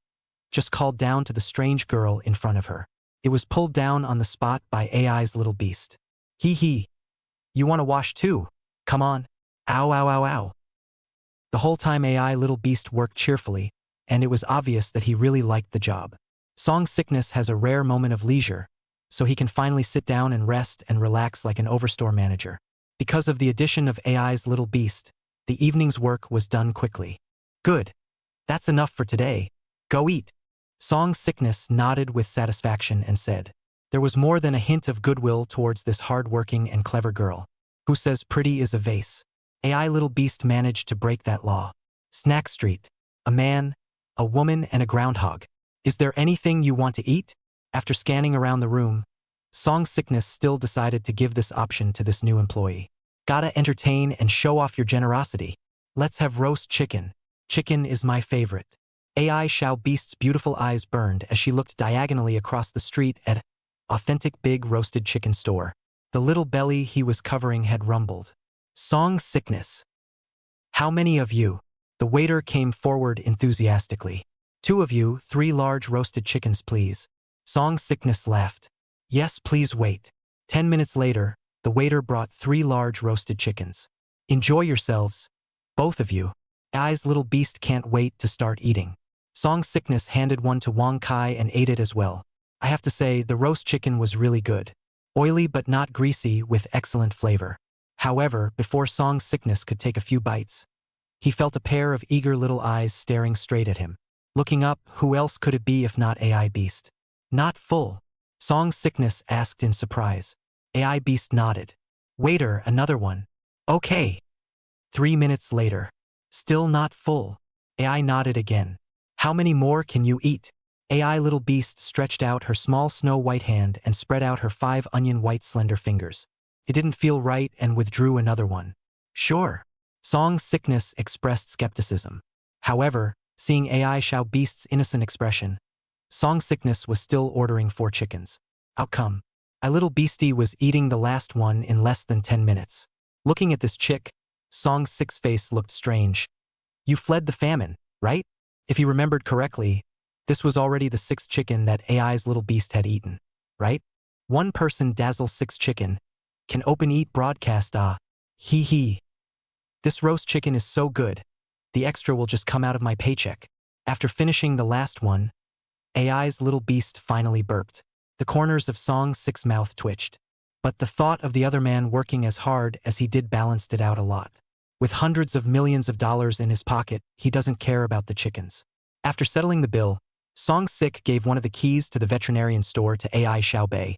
just called down to the strange girl in front of her. It was pulled down on the spot by AI's Little Beast. Hee. You want to wash too? Come on. Ow. The whole time AI Little Beast worked cheerfully, and it was obvious that he really liked the job. Song Sickness has a rare moment of leisure, so he can finally sit down and rest and relax like an overstore manager. Because of the addition of AI's Little Beast, the evening's work was done quickly. Good. That's enough for today. Go eat. Song Sickness nodded with satisfaction and said, there was more than a hint of goodwill towards this hard-working and clever girl. Who says pretty is a vase? AI Little Beast managed to break that law. Snack Street. A man, a woman, and a groundhog. Is there anything you want to eat? After scanning around the room, Song Sickness still decided to give this option to this new employee. Gotta entertain and show off your generosity. Let's have roast chicken. Chicken is my favorite. AI Xiao Beast's beautiful eyes burned as she looked diagonally across the street at authentic big roasted chicken store. The little belly he was covering had rumbled. Song Sickness. How many of you? The waiter came forward enthusiastically. 2 of you, 3 large roasted chickens please. Song Sickness laughed. Yes, please wait. 10 minutes later, the waiter brought 3 large roasted chickens. Enjoy yourselves. Both of you. AI's little beast can't wait to start eating. Song Sickness handed one to Wang Kai and ate it as well. I have to say, the roast chicken was really good. Oily but not greasy with excellent flavor. However, before Song Sickness could take a few bites, he felt a pair of eager little eyes staring straight at him. Looking up, who else could it be if not AI Beast? Not full. Song Sickness asked in surprise. AI Beast nodded. Waiter, another one. Okay. 3 minutes later. Still not full. AI nodded again. How many more can you eat? AI Little Beast stretched out her small snow-white hand and spread out her 5 onion-white slender fingers. It didn't feel right and withdrew another one. Sure. Song Sickness expressed skepticism. However, seeing AI Xiao Beast's innocent expression, Song Sickness was still ordering 4 chickens. Outcome. A little beastie was eating the last one in less than 10 minutes. Looking at this chick, Song Sick's face looked strange. You fled the famine, right? If he remembered correctly, this was already the 6th chicken that AI's little beast had eaten, right? One person dazzle 6 chicken. Can open eat broadcast hee hee. This roast chicken is so good. The extra will just come out of my paycheck. After finishing the last one, AI's little beast finally burped. The corners of Song Sick's mouth twitched. But the thought of the other man working as hard as he did balanced it out a lot. With hundreds of millions of dollars in his pocket, he doesn't care about the chickens. After settling the bill, Song Sick gave one of the keys to the veterinarian store to AI Xiaobei.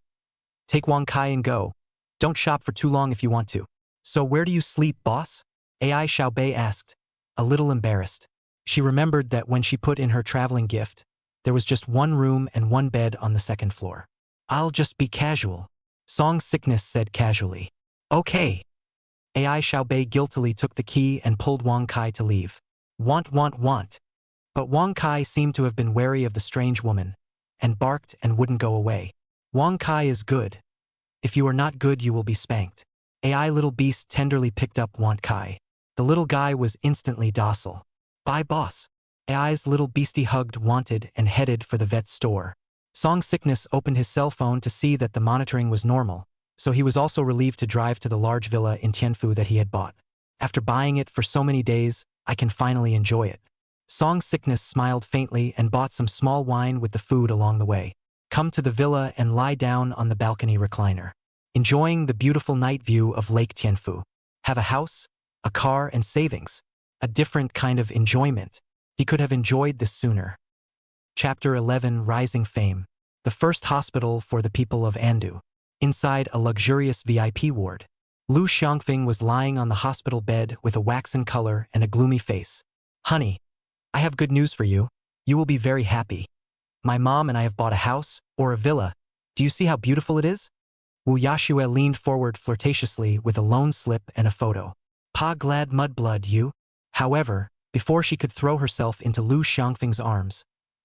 Take Wang Kai and go. Don't shop for too long if you want to. So where do you sleep, boss? AI Xiaobei asked, a little embarrassed. She remembered that when she put in her traveling gift, there was just 1 room and 1 bed on the 2nd floor. I'll just be casual. Song Sickness said casually. Okay. AI Xiaobei guiltily took the key and pulled Wang Kai to leave. Want. But Wang Kai seemed to have been wary of the strange woman, and barked and wouldn't go away. Wang Kai is good. If you are not good, you will be spanked. AI Little Beast tenderly picked up Wang Kai. The little guy was instantly docile. Bye, boss. AI's little beastie hugged Wanted and headed for the vet store. Song Sickness opened his cell phone to see that the monitoring was normal, so he was also relieved to drive to the large villa in Tianfu that he had bought. After buying it for so many days, I can finally enjoy it. Song Sickness smiled faintly and bought some small wine with the food along the way. Come to the villa and lie down on the balcony recliner. Enjoying the beautiful night view of Lake Tianfu. Have a house, a car, and savings. A different kind of enjoyment. He could have enjoyed this sooner. Chapter 11 Rising Fame. The first hospital for the people of Andu. Inside a luxurious VIP ward. Lu Xiangfeng was lying on the hospital bed with a waxen color and a gloomy face. Honey, I have good news for you. You will be very happy. My mom and I have bought a house, or a villa. Do you see how beautiful it is? Wu Yashue leaned forward flirtatiously with a loan slip and a photo. Pa glad mudblood you. However, before she could throw herself into Lu Xiangfeng's arms,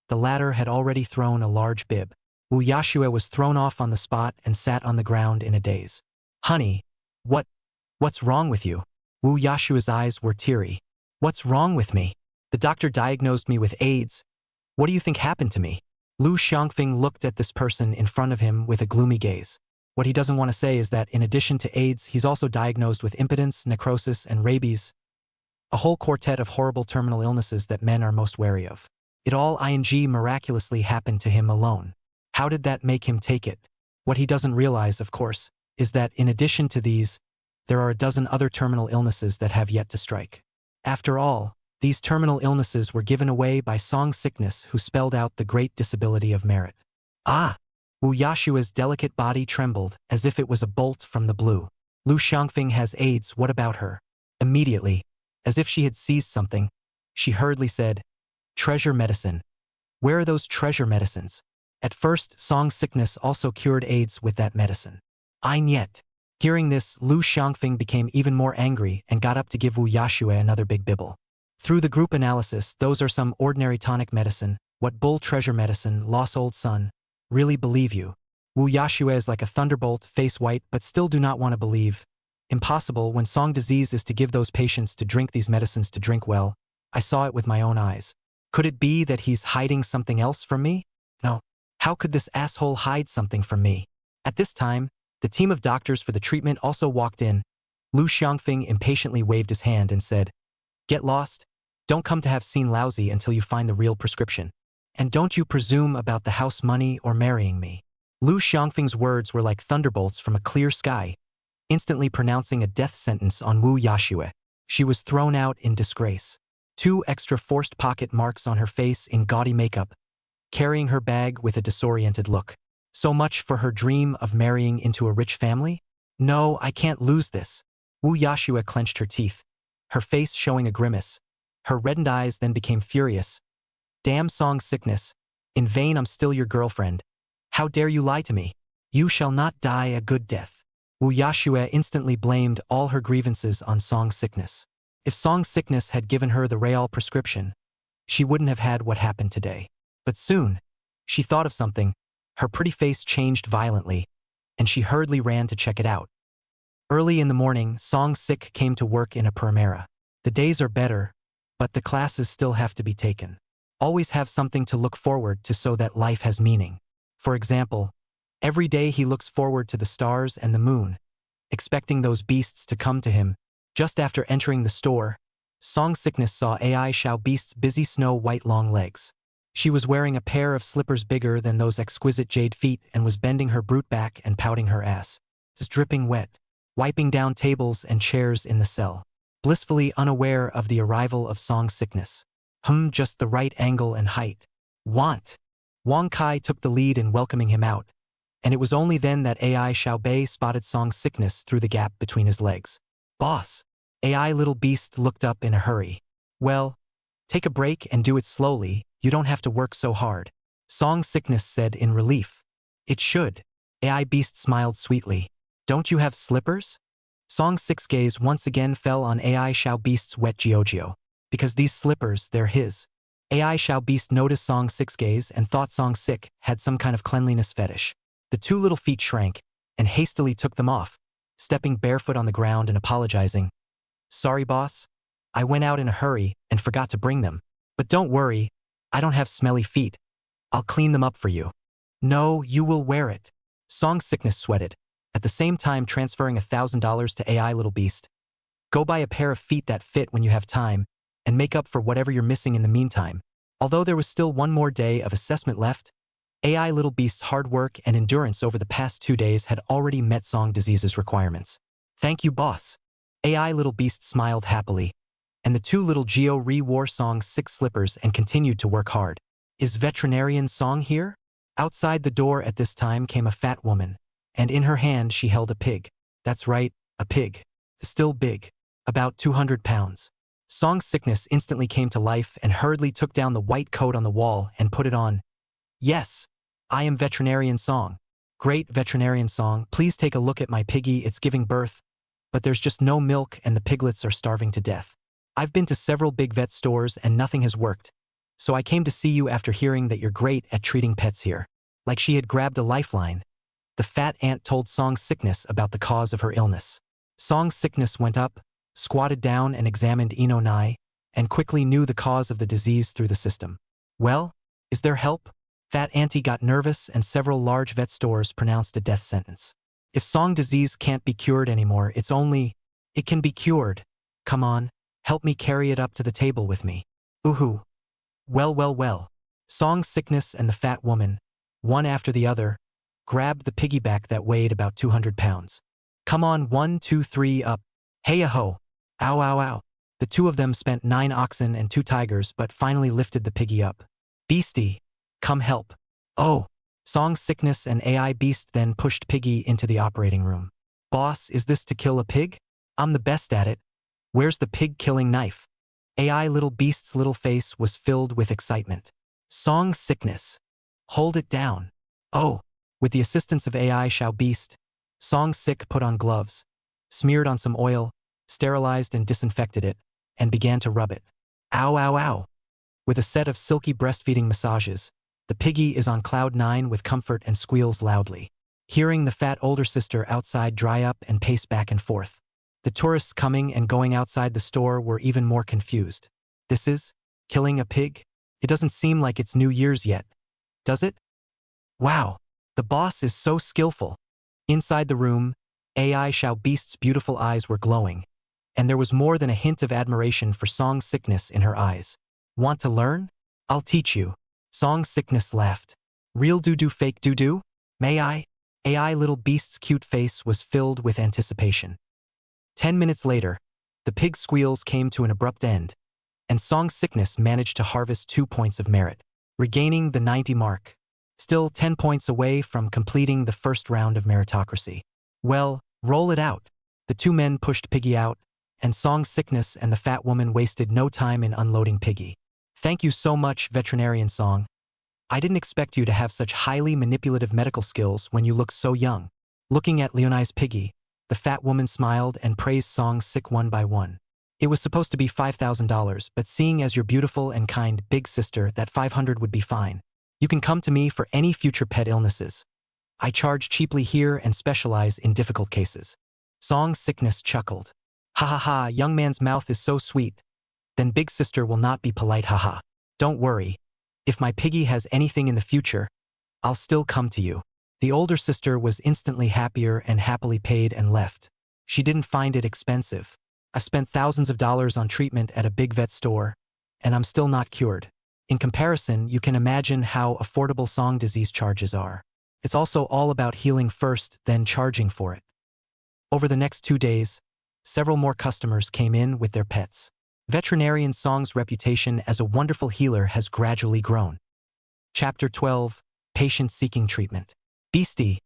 the latter had already thrown a large bib. Wu Yashue was thrown off on the spot and sat on the ground in a daze. Honey, what's wrong with you? Wu Yashue's eyes were teary. What's wrong with me? The doctor diagnosed me with AIDS. What do you think happened to me? Lu Xiangfeng looked at this person in front of him with a gloomy gaze. What he doesn't want to say is that in addition to AIDS, he's also diagnosed with impotence, necrosis, and rabies. A whole quartet of horrible terminal illnesses that men are most wary of. It all miraculously happened to him alone. How did that make him take it? What he doesn't realize, of course, is that in addition to these, there are a dozen other terminal illnesses that have yet to strike. After all, these terminal illnesses were given away by Song Sickness, who spelled out the great disability of merit. Ah! Wu Yashue's delicate body trembled as if it was a bolt from the blue. Lu Xiangfeng has AIDS, what about her? Immediately, as if she had seized something, she hurriedly said, treasure medicine. Where are those treasure medicines? At first, Song sickness also cured AIDS with that medicine. Ein yet. Hearing this, Lu Xiangfeng became even more angry and got up to give Wu Yashue another big bibble. Through the group analysis, those are some ordinary tonic medicine, what bull treasure medicine, lost old son. Really believe you. Wu Yashue is like a thunderbolt, face white, but still do not want to believe. Impossible when Song disease is to give those patients to drink these medicines to drink well. I saw it with my own eyes. Could it be that he's hiding something else from me? No. How could this asshole hide something from me? At this time, the team of doctors for the treatment also walked in. Lu Xiangfeng impatiently waved his hand and said, "Get lost. Don't come to have seen lousy until you find the real prescription. And don't you presume about the house money or marrying me." Lu Xiangfeng's words were like thunderbolts from a clear sky, instantly pronouncing a death sentence on Wu Yashue. She was thrown out in disgrace. 2 extra forced pocket marks on her face in gaudy makeup, carrying her bag with a disoriented look. So much for her dream of marrying into a rich family? No, I can't lose this. Wu Yashue clenched her teeth, her face showing a grimace. Her reddened eyes then became furious. Damn Song sickness. In vain I'm still your girlfriend. How dare you lie to me? You shall not die a good death. Wu Yashue instantly blamed all her grievances on Song sickness. If Song sickness had given her the real prescription, she wouldn't have had what happened today. But soon, she thought of something. Her pretty face changed violently, and she hurriedly ran to check it out. Early in the morning, Song sick came to work in a primera. The days are better, but the classes still have to be taken. Always have something to look forward to so that life has meaning. For example, every day he looks forward to the stars and the moon, expecting those beasts to come to him. Just after entering the store, Song sickness saw Ai Xiao Beast's busy snow-white long legs. She was wearing a pair of slippers bigger than those exquisite jade feet and was bending her brute back and pouting her ass. It's dripping wet, wiping down tables and chairs in the cell, blissfully unaware of the arrival of Song sickness. Just the right angle and height. Want. Wang Kai took the lead in welcoming him out, and it was only then that Ai Xiaobei spotted Song sickness through the gap between his legs. "Boss." Ai little beast looked up in a hurry. "Well, take a break and do it slowly, you don't have to work so hard," Song sickness said in relief. "It should." Ai beast smiled sweetly. "Don't you have slippers?" Song sick's gaze once again fell on Ai Xiao Beast's wet Giorgio. Because these slippers, they're his. Ai Xiao Beast noticed Song sick's gaze and thought Song sick had some kind of cleanliness fetish. The 2 little feet shrank and hastily took them off, stepping barefoot on the ground and apologizing. "Sorry, boss. I went out in a hurry and forgot to bring them. But don't worry, I don't have smelly feet. I'll clean them up for you." "No, you will wear it." Song sickness sweated, at the same time transferring $1,000 to Ai little beast. "Go buy a pair of feet that fit when you have time, and make up for whatever you're missing in the meantime." Although there was still one more day of assessment left, Ai little beast's hard work and endurance over the past 2 days had already met Song disease's requirements. "Thank you, boss." Ai little beast smiled happily, and the 2 little Geo re-wore Song's 6 slippers and continued to work hard. "Is veterinarian Song here?" Outside the door at this time came a fat woman, and in her hand she held a pig. That's right, a pig. Still big. About 200 pounds. Song's sickness instantly came to life and hurriedly took down the white coat on the wall and put it on. "Yes, I am veterinarian Song." "Great, veterinarian Song, please take a look at my piggy, it's giving birth. But there's just no milk and the piglets are starving to death. I've been to several big vet stores and nothing has worked. So I came to see you after hearing that you're great at treating pets here." Like she had grabbed a lifeline, the fat ant told Song's sickness about the cause of her illness. Song's sickness went up, squatted down and examined Ino Nai, and quickly knew the cause of the disease through the system. "Well, is there help?" Fat Auntie got nervous and several large vet stores pronounced a death sentence. "If Song disease can't be cured anymore, it can be cured. Come on, help me carry it up to the table with me." "Ooh. Well. Song's sickness and the fat woman, one after the other, grabbed the piggyback that weighed about 200 pounds. "Come on, 1, 2, 3, up. Hey-a-ho. Ow. The 2 of them spent 9 oxen and 2 tigers but finally lifted the piggy up. "Beastie, come help." "Oh." Song's sickness and Ai beast then pushed Piggy into the operating room. "Boss, is this to kill a pig? I'm the best at it. Where's the pig-killing knife?" Ai little beast's little face was filled with excitement. "Song's sickness. Hold it down. Oh, with the assistance of AI Xiao Beast, Song Sick put on gloves, smeared on some oil, sterilized and disinfected it, and began to rub it. Ow, ow, ow. With a set of silky breastfeeding massages, the piggy is on cloud 9 with comfort and squeals loudly. Hearing the fat older sister outside dry up and pace back and forth. The tourists coming and going outside the store were even more confused. This is killing a pig? It doesn't seem like it's New Year's yet, does it? Wow, the boss is so skillful. Inside the room, AI Xiao Beast's beautiful eyes were glowing, and there was more than a hint of admiration for Song Sickness in her eyes. Want to learn? I'll teach you. Song Sickness laughed. Real doo-doo fake doo-doo? May I? AI Little Beast's cute face was filled with anticipation. 10 minutes later, the pig's squeals came to an abrupt end, and Song Sickness managed to harvest 2 points of merit, regaining the 90 mark, still 10 points away from completing the first round of meritocracy. Well, roll it out. The 2 men pushed Piggy out, and Song Sickness and the fat woman wasted no time in unloading Piggy. Thank you so much, Veterinarian Song. I didn't expect you to have such highly manipulative medical skills when you look so young. Looking at Leoni's Piggy, the fat woman smiled and praised Song Sick one by one. It was supposed to be $5,000, but seeing as you're beautiful and kind big sister, that $500 would be fine. You can come to me for any future pet illnesses. I charge cheaply here and specialize in difficult cases. Song Sickness chuckled. Ha ha ha, young man's mouth is so sweet. Then big sister will not be polite, haha. Don't worry. If my piggy has anything in the future, I'll still come to you. The older sister was instantly happier and happily paid and left. She didn't find it expensive. I spent thousands of dollars on treatment at a big vet store, and I'm still not cured. In comparison, you can imagine how affordable Song disease charges are. It's also all about healing first, then charging for it. Over the next 2 days, several more customers came in with their pets. Veterinarian Song's reputation as a wonderful healer has gradually grown. Chapter 12, Patient Seeking Treatment. Beastie,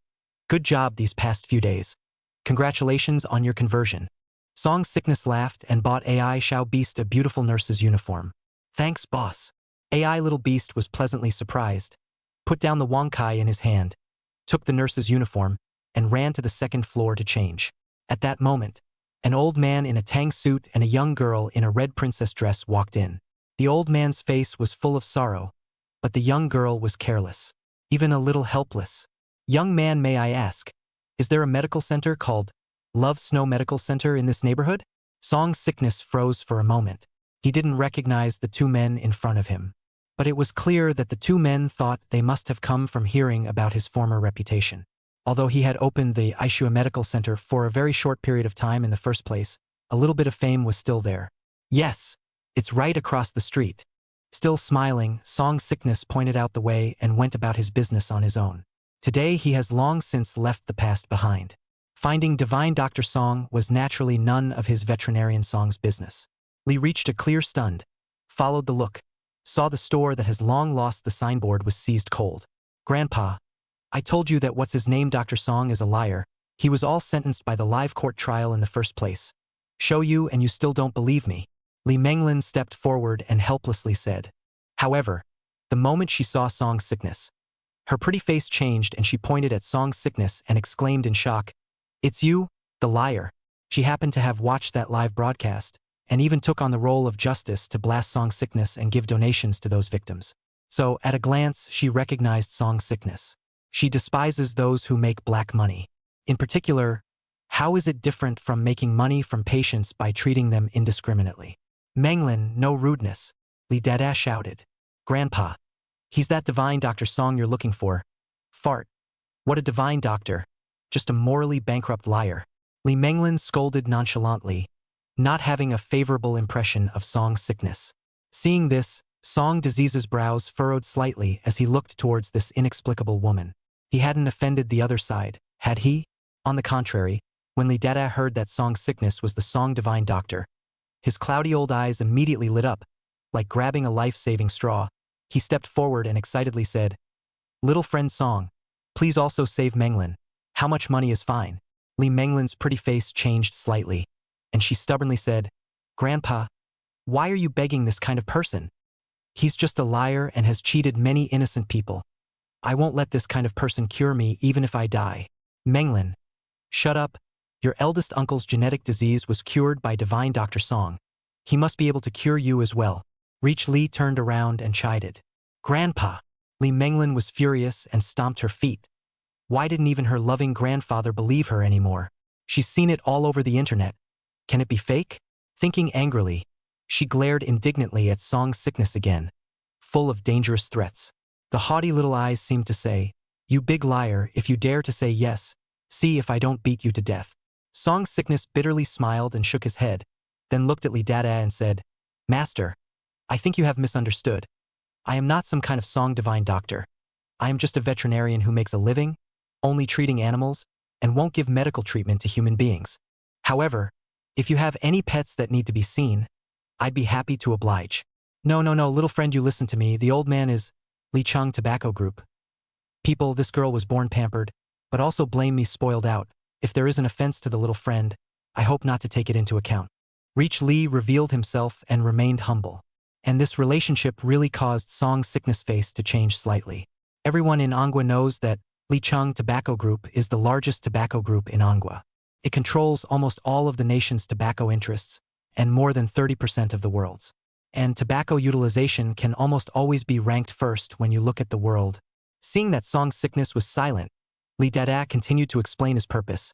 good job these past few days. Congratulations on your conversion. Song Sickness laughed and bought AI Xiao Beast a beautiful nurse's uniform. Thanks, boss. AI Little Beast was pleasantly surprised, put down the Wonkai in his hand, took the nurse's uniform, and ran to the second floor to change. At that moment, an old man in a tang suit and a young girl in a red princess dress walked in. The old man's face was full of sorrow, but the young girl was careless, even a little helpless. Young man, may I ask, is there a medical center called Love Snow Medical Center in this neighborhood? Song Sickness froze for a moment. He didn't recognize the 2 men in front of him. But it was clear that the 2 men thought they must have come from hearing about his former reputation. Although he had opened the Aishua Medical Center for a very short period of time in the first place, a little bit of fame was still there. Yes, it's right across the street. Still smiling, Song Sickness pointed out the way and went about his business on his own. Today he has long since left the past behind. Finding Divine Dr. Song was naturally none of his Veterinarian Song's business. Lee reached a clear stunned, followed the look, saw the store that has long lost the signboard was seized cold. Grandpa, I told you that what's his name Dr. Song is a liar. He was all sentenced by the live court trial in the first place. Show you and you still don't believe me. Li Menglin stepped forward and helplessly said. However, the moment she saw Song Sickness, her pretty face changed and she pointed at Song Sickness and exclaimed in shock, "It's you, the liar." She happened to have watched that live broadcast, and even took on the role of justice to blast Song Sickness and give donations to those victims. So, at a glance, she recognized Song Sickness. She despises those who make black money. In particular, how is it different from making money from patients by treating them indiscriminately? Menglin, no rudeness, Li Dada shouted. Grandpa, he's that divine Dr. Song you're looking for. Fart. What a divine doctor. Just a morally bankrupt liar. Li Menglin scolded nonchalantly, not having a favorable impression of Song Sickness. Seeing this, Song Disease's brows furrowed slightly as he looked towards this inexplicable woman. He hadn't offended the other side, had he? On the contrary, when Li Dada heard that Song Sickness was the Song Divine Doctor, his cloudy old eyes immediately lit up, like grabbing a life-saving straw. He stepped forward and excitedly said, "Little friend Song, please also save Menglin. How much money is fine?" Li Menglin's pretty face changed slightly, and she stubbornly said, "Grandpa, why are you begging this kind of person? He's just a liar and has cheated many innocent people. I won't let this kind of person cure me even if I die. Menglin. Shut up. Your eldest uncle's genetic disease was cured by divine Dr. Song. He must be able to cure you as well. Reach Li turned around and chided. Grandpa. Li Menglin was furious and stomped her feet. Why didn't even her loving grandfather believe her anymore? She's seen it all over the internet. Can it be fake? Thinking angrily, she glared indignantly at Song's sickness again, full of dangerous threats. The haughty little eyes seemed to say, "You big liar, if you dare to say yes, see if I don't beat you to death." Song's sickness bitterly smiled and shook his head, then looked at Li Dada and said, "Master, I think you have misunderstood. I am not some kind of Song divine doctor. I am just a veterinarian who makes a living, only treating animals, and won't give medical treatment to human beings. However, if you have any pets that need to be seen, I'd be happy to oblige." No, little friend, you listen to me. The old man is Li Chung Tobacco Group. People, this girl was born pampered, but also blame me spoiled out. If there is an offense to the little friend, I hope not to take it into account. Reach Li revealed himself and remained humble. And this relationship really caused Song's sickness face to change slightly. Everyone in Anghua knows that Li Chung Tobacco Group is the largest tobacco group in Anghua. It controls almost all of the nation's tobacco interests and more than 30% of the world's. And tobacco utilization can almost always be ranked first when you look at the world. Seeing that Song's sickness was silent, Li Dada continued to explain his purpose.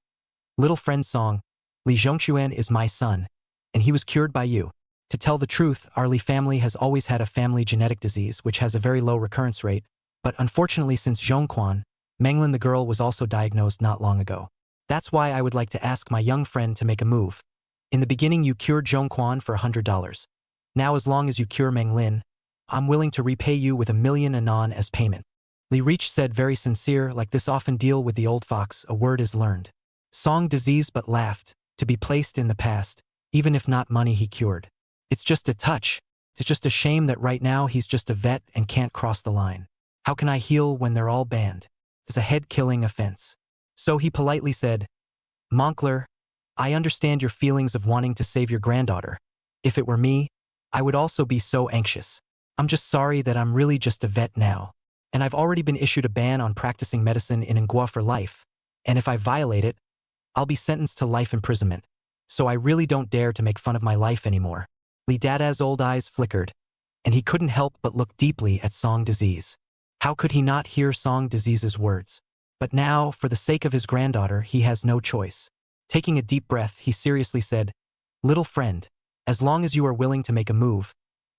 Little friend Song, Li Zhongquan is my son, and he was cured by you. To tell the truth, our Li family has always had a family genetic disease which has a very low recurrence rate, but unfortunately since Zhongquan, Menglin the girl was also diagnosed not long ago. That's why I would like to ask my young friend to make a move. In the beginning you cured Zhongquan for $100. Now as long as you cure Menglin, I'm willing to repay you with 1,000,000 anon as payment. Li Reach said very sincere, like this often deal with the old fox, a word is learned. Song disease but laughed, to be placed in the past, even if not money he cured. It's just a touch. It's just a shame that right now he's just a vet and can't cross the line. How can I heal when they're all banned? It's a head-killing offense. So he politely said, Moncler, I understand your feelings of wanting to save your granddaughter. If it were me, I would also be so anxious. I'm just sorry that I'm really just a vet now. And I've already been issued a ban on practicing medicine in Anghua for life. And if I violate it, I'll be sentenced to life imprisonment. So I really don't dare to make fun of my life anymore. Li Dada's old eyes flickered, and he couldn't help but look deeply at Song Disease. How could he not hear Song Disease's words? But now, for the sake of his granddaughter, he has no choice. Taking a deep breath, he seriously said, Little friend, as long as you are willing to make a move,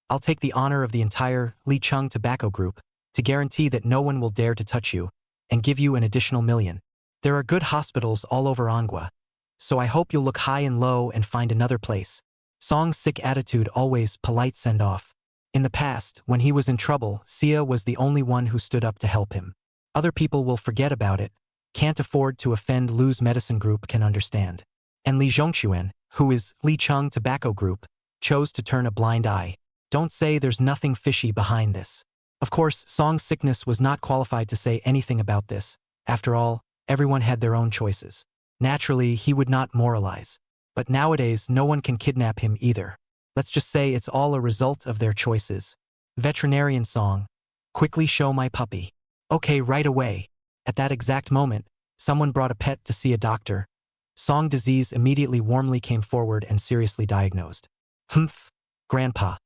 I'll take the honor of the entire Li Chung Tobacco Group to guarantee that no one will dare to touch you and give you an additional 1,000,000. There are good hospitals all over Anghua, so I hope you'll look high and low and find another place. Song's sick attitude always polite send-off. In the past, when he was in trouble, Sia was the only one who stood up to help him. Other people will forget about it, can't afford to offend Lu's medicine group can understand. And Li Zhongquan, who is Li Chung Tobacco Group, chose to turn a blind eye. Don't say there's nothing fishy behind this. Of course, Song's sickness was not qualified to say anything about this. After all, everyone had their own choices. Naturally, he would not moralize. But nowadays, no one can kidnap him either. Let's just say it's all a result of their choices. Veterinarian Song, quickly show my puppy. Okay, right away. At that exact moment, someone brought a pet to see a doctor. Song Disease immediately warmly came forward and seriously diagnosed. Humph, Grandpa.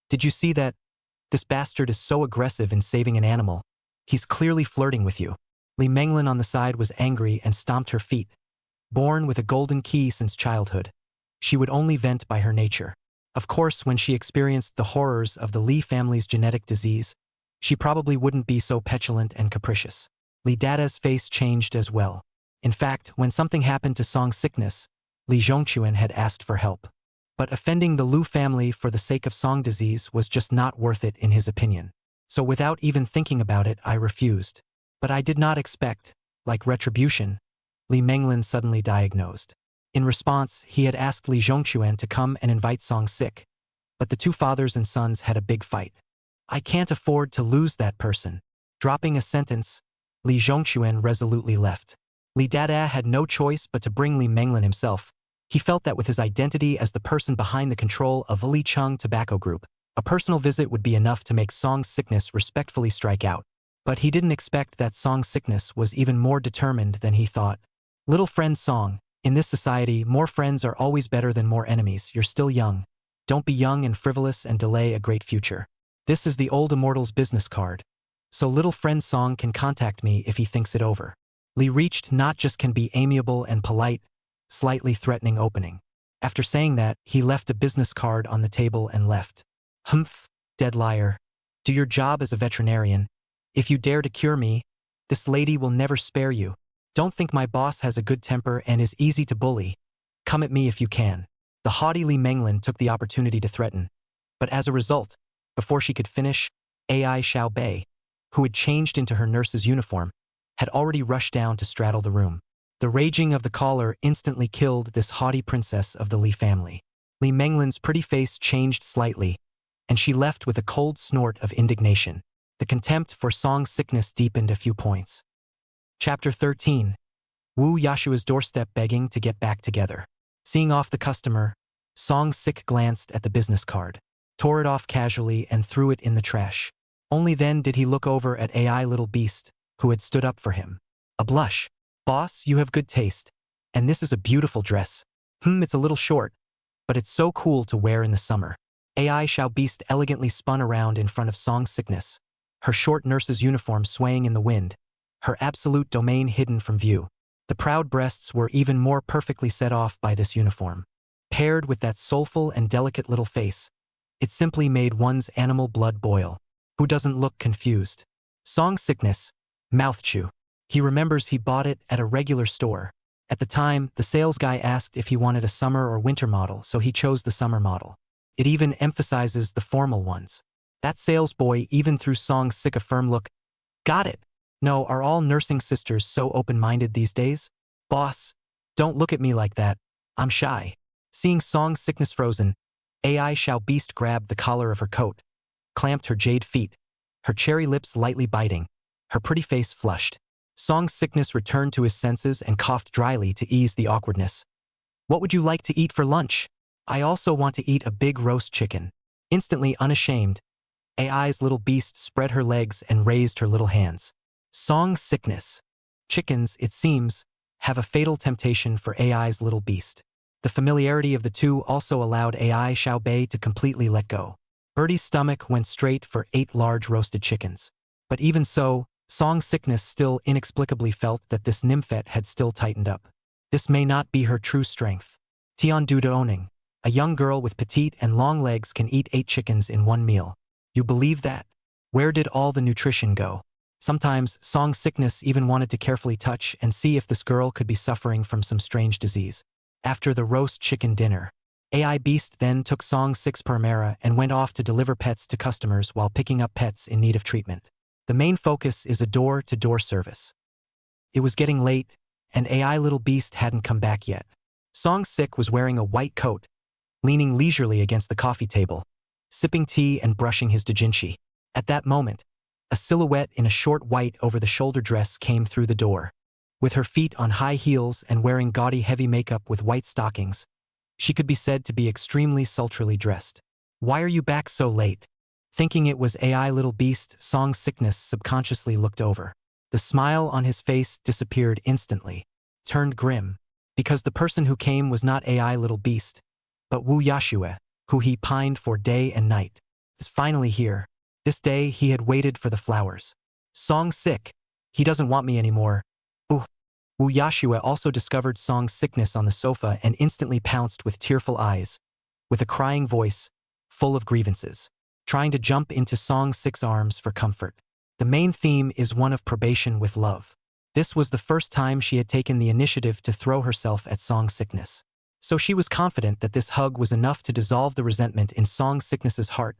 Did you see that? This bastard is so aggressive in saving an animal. He's clearly flirting with you. Li Menglin on the side was angry and stomped her feet. Born with a golden key since childhood, she would only vent by her nature. Of course, when she experienced the horrors of the Li family's genetic disease, she probably wouldn't be so petulant and capricious. Li Dada's face changed as well. In fact, when something happened to Song's sickness, Li Zhongquan had asked for help. But offending the Lu family for the sake of Song Disease was just not worth it in his opinion. So without even thinking about it, I refused. But I did not expect, like retribution, Li Menglin suddenly diagnosed. In response, he had asked Li Zhongquan to come and invite Song sick. But the two fathers and sons had a big fight. I can't afford to lose that person. Dropping a sentence, Li Zhongquan resolutely left. Li Dada had no choice but to bring Li Menglin himself. He felt that with his identity as the person behind the control of Li Chung Tobacco Group, a personal visit would be enough to make Song's sickness respectfully strike out. But he didn't expect that Song Sickness was even more determined than he thought. Little friend Song, in this society, more friends are always better than more enemies. You're still young. Don't be young and frivolous and delay a great future. This is the old immortal's business card. So little friend Song can contact me if he thinks it over. Lee reached not just can be amiable and polite, slightly threatening opening. After saying that, he left a business card on the table and left. Humph, dead liar. Do your job as a veterinarian. If you dare to cure me, this lady will never spare you. Don't think my boss has a good temper and is easy to bully. Come at me if you can. The haughty Li Menglin took the opportunity to threaten. But as a result, before she could finish, Ai Xiao Bei, who had changed into her nurse's uniform, had already rushed down to straddle the room. The raging of the caller instantly killed this haughty princess of the Li family. Li Menglin's pretty face changed slightly, and she left with a cold snort of indignation. The contempt for Song Sickness deepened a few points. Chapter 13. Wu Yashua's doorstep begging to get back together. Seeing off the customer, Song Sick glanced at the business card, tore it off casually and threw it in the trash. Only then did he look over at AI Little Beast, who had stood up for him. A blush. Boss, you have good taste. And this is a beautiful dress. It's a little short, but it's so cool to wear in the summer. AI Xiao Beast elegantly spun around in front of Song Sickness, her short nurse's uniform swaying in the wind, her absolute domain hidden from view. The proud breasts were even more perfectly set off by this uniform. Paired with that soulful and delicate little face, it simply made one's animal blood boil. Who doesn't look confused? Song Sickness, mouth chew. He remembers he bought it at a regular store. At the time, the sales guy asked if he wanted a summer or winter model, so he chose the summer model. It even emphasizes the formal ones. That sales boy even threw Song Sick a firm look. Got it. No, are all nursing sisters so open-minded these days? Boss, don't look at me like that. I'm shy. Seeing Song Sickness frozen, AI Xiao Beast grabbed the collar of her coat, clamped her jade feet, her cherry lips lightly biting, her pretty face flushed. Song Sickness returned to his senses and coughed dryly to ease the awkwardness. What would you like to eat for lunch? I also want to eat a big roast chicken. Instantly unashamed, AI's Little Beast spread her legs and raised her little hands. Song Sickness. Chickens, it seems, have a fatal temptation for AI's Little Beast. The familiarity of the two also allowed AI Xiao Bei to completely let go. Birdie's stomach went straight for 8 large roasted chickens. But even so, Song Sickness still inexplicably felt that this nymphette had still tightened up. This may not be her true strength. Tian Du Daoning, a young girl with petite and long legs can eat 8 chickens in one meal. You believe that? Where did all the nutrition go? Sometimes, Song Sickness even wanted to carefully touch and see if this girl could be suffering from some strange disease. After the roast chicken dinner, AI Beast then took Song Sick's Permera and went off to deliver pets to customers while picking up pets in need of treatment. The main focus is a door-to-door service. It was getting late, and AI Little Beast hadn't come back yet. Song Sick was wearing a white coat, leaning leisurely against the coffee table, sipping tea and brushing his doujinshi. At that moment, a silhouette in a short white over-the-shoulder dress came through the door. With her feet on high heels and wearing gaudy heavy makeup with white stockings, she could be said to be extremely sultrily dressed. Why are you back so late? Thinking it was AI Little Beast, Song Sickness subconsciously looked over. The smile on his face disappeared instantly, turned grim, because the person who came was not AI Little Beast, but Wu Yashue, who he pined for day and night, is finally here. This day he had waited for the flowers. Song Sick, he doesn't want me anymore. Ooh. Wu Yashue also discovered Song Sickness on the sofa and instantly pounced with tearful eyes, with a crying voice, full of grievances, trying to jump into Song Sick's arms for comfort. The main theme is one of probation with love. This was the first time she had taken the initiative to throw herself at Song Sickness. So she was confident that this hug was enough to dissolve the resentment in Song Sickness's heart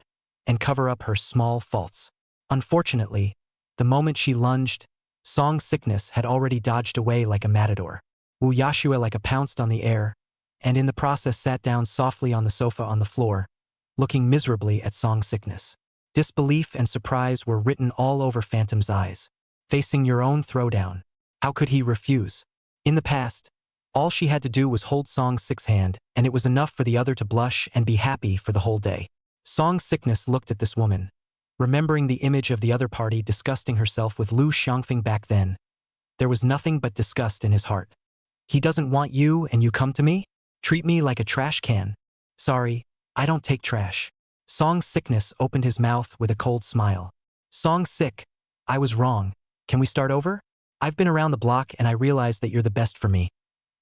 and cover up her small faults. Unfortunately, the moment she lunged, Song Sickness had already dodged away like a matador. Wu Yashue like a pounced on the air, and in the process sat down softly on the sofa on the floor, looking miserably at Song Sickness. Disbelief and surprise were written all over Phantom's eyes. Facing your own throwdown. How could he refuse? In the past, all she had to do was hold Song Sick's hand, and it was enough for the other to blush and be happy for the whole day. Song Sickness looked at this woman, Remembering the image of the other party disgusting herself with Lu Xiangfeng back then, there was nothing but disgust in his heart. He doesn't want you and you come to me? Treat me like a trash can. Sorry, I don't take trash. Song Sickness opened his mouth with a cold smile. Song Sick, I was wrong. Can we start over? I've been around the block and I realize that you're the best for me.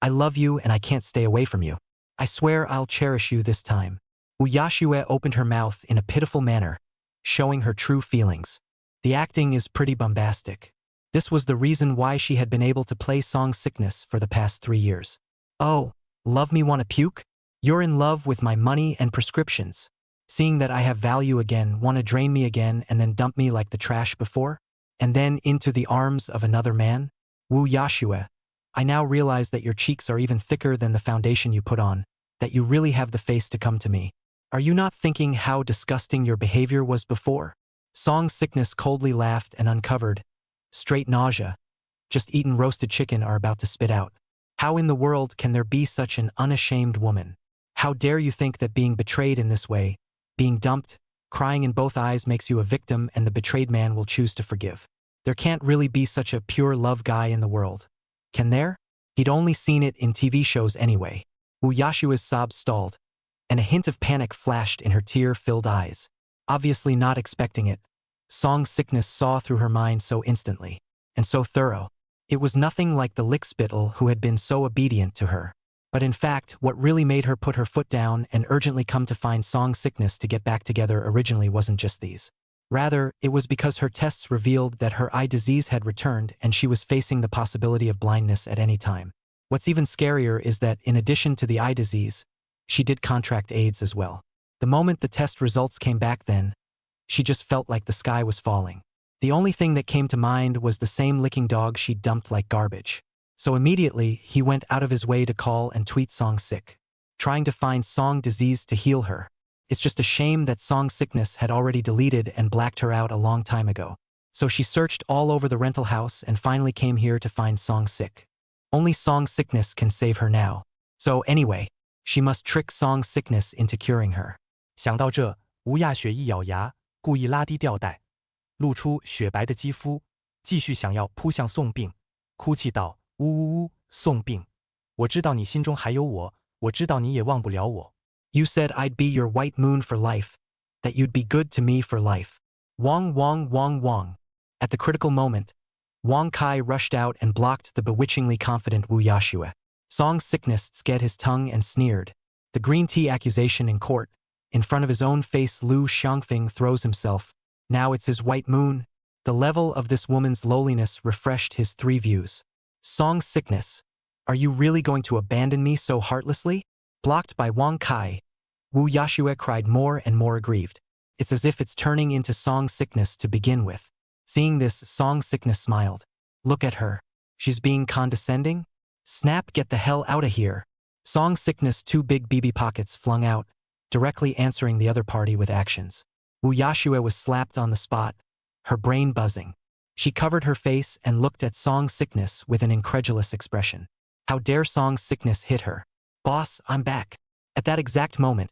I love you and I can't stay away from you. I swear I'll cherish you this time. Wu Yashue opened her mouth in a pitiful manner, showing her true feelings. The acting is pretty bombastic. This was the reason why she had been able to play Song Sickness for the past 3 years. Oh, love me wanna puke? You're in love with my money and prescriptions. Seeing that I have value again, wanna drain me again and then dump me like the trash before? And then into the arms of another man? Wu Yashue, I now realize that your cheeks are even thicker than the foundation you put on, that you really have the face to come to me. Are you not thinking how disgusting your behavior was before? Song Sickness coldly laughed and uncovered. Straight nausea. Just eaten roasted chicken are about to spit out. How in the world can there be such an unashamed woman? How dare you think that being betrayed in this way, being dumped, crying in both eyes makes you a victim and the betrayed man will choose to forgive? There can't really be such a pure love guy in the world. Can there? He'd only seen it in TV shows anyway. Wu Yashua's sobs stalled, and a hint of panic flashed in her tear-filled eyes. Obviously not expecting it, Song Sickness saw through her mind so instantly, and so thorough. It was nothing like the lickspittle who had been so obedient to her. But in fact, what really made her put her foot down and urgently come to find Song Sickness to get back together originally wasn't just these. Rather, it was because her tests revealed that her eye disease had returned and she was facing the possibility of blindness at any time. What's even scarier is that, in addition to the eye disease, she did contract AIDS as well. The moment the test results came back then, she just felt like the sky was falling. The only thing that came to mind was the same licking dog she dumped like garbage. So immediately, he went out of his way to call and tweet Song Sick, trying to find Song Disease to heal her. It's just a shame that Song Sickness had already deleted and blacked her out a long time ago. So she searched all over the rental house and finally came here to find Song Sick. Only Song Sickness can save her now. So anyway, she must trick Song Sickness into curing her. 想到这，吴亚雪一咬牙，故意拉低吊带，露出雪白的肌肤，继续想要扑向宋病，哭泣道：“呜呜呜，宋病，我知道你心中还有我，我知道你也忘不了我。” You said I'd be your white moon for life, that you'd be good to me for life. Wong Wong Wong Wong. At the critical moment, Wang Kai rushed out and blocked the bewitchingly confident Wu Yashue. Song Sickness scared his tongue and sneered. The green tea accusation in court. In front of his own face, Lu Xiangfeng throws himself. Now it's his white moon. The level of this woman's lowliness refreshed his 3 views. Song Sickness, are you really going to abandon me so heartlessly? Blocked by Wang Kai, Wu Yashue cried more and more aggrieved. It's as if it's turning into Song Sickness to begin with. Seeing this, Song Sickness smiled. Look at her. She's being condescending? Snap, get the hell out of here. Song Sickness 2 big BB pockets flung out, directly answering the other party with actions. Wu Yashue was slapped on the spot, her brain buzzing. She covered her face and looked at Song Sickness with an incredulous expression. How dare Song Sickness hit her? Boss, I'm back. At that exact moment,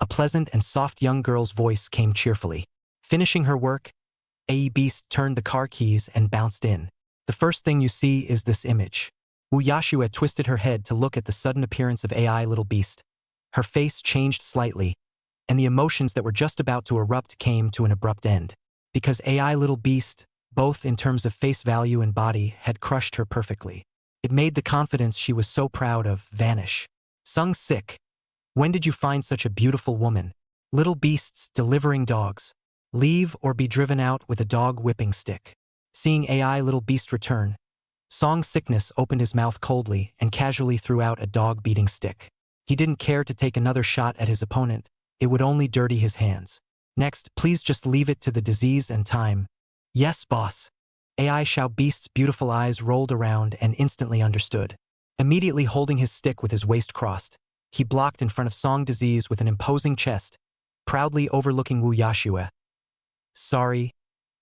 a pleasant and soft young girl's voice came cheerfully. Finishing her work, A.E. Beast turned the car keys and bounced in. The first thing you see is this image. Wu Yashue twisted her head to look at the sudden appearance of AI Little Beast. Her face changed slightly, and the emotions that were just about to erupt came to an abrupt end. Because AI Little Beast, both in terms of face value and body, had crushed her perfectly. It made the confidence she was so proud of vanish. Sung Sick, when did you find such a beautiful woman? Little beasts delivering dogs. Leave or be driven out with a dog whipping stick. Seeing AI Little Beast return, Song Sickness opened his mouth coldly and casually threw out a dog-beating stick. He didn't care to take another shot at his opponent. It would only dirty his hands. Next, please just leave it to the disease and time. Yes, boss. AI Xiao Beast's beautiful eyes rolled around and instantly understood. Immediately holding his stick with his waist crossed, he blocked in front of Song Disease with an imposing chest, proudly overlooking Wu Yashue. Sorry,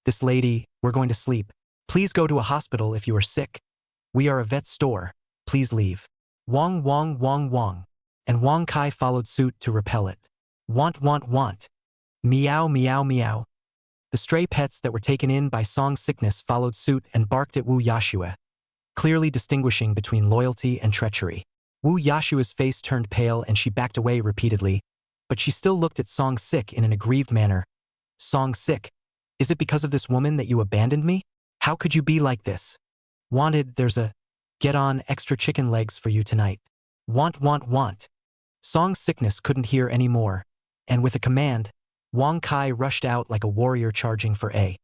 this lady, we're going to sleep. Please go to a hospital if you are sick. We are a vet store. Please leave. Wong Wong Wong Wong. And Wang Kai followed suit to repel it. Want want want. Meow meow meow. The stray pets that were taken in by Song Sickness followed suit and barked at Wu Yashua, clearly distinguishing between loyalty and treachery. Wu Yashua's face turned pale and she backed away repeatedly, but she still looked at Song Sick in an aggrieved manner. Song Sick, is it because of this woman that you abandoned me? How could you be like this? Wanted, there's a get on extra chicken legs for you tonight. Want. Song Sickness couldn't hear any more, and with a command, Wang Kai rushed out like a warrior charging for a.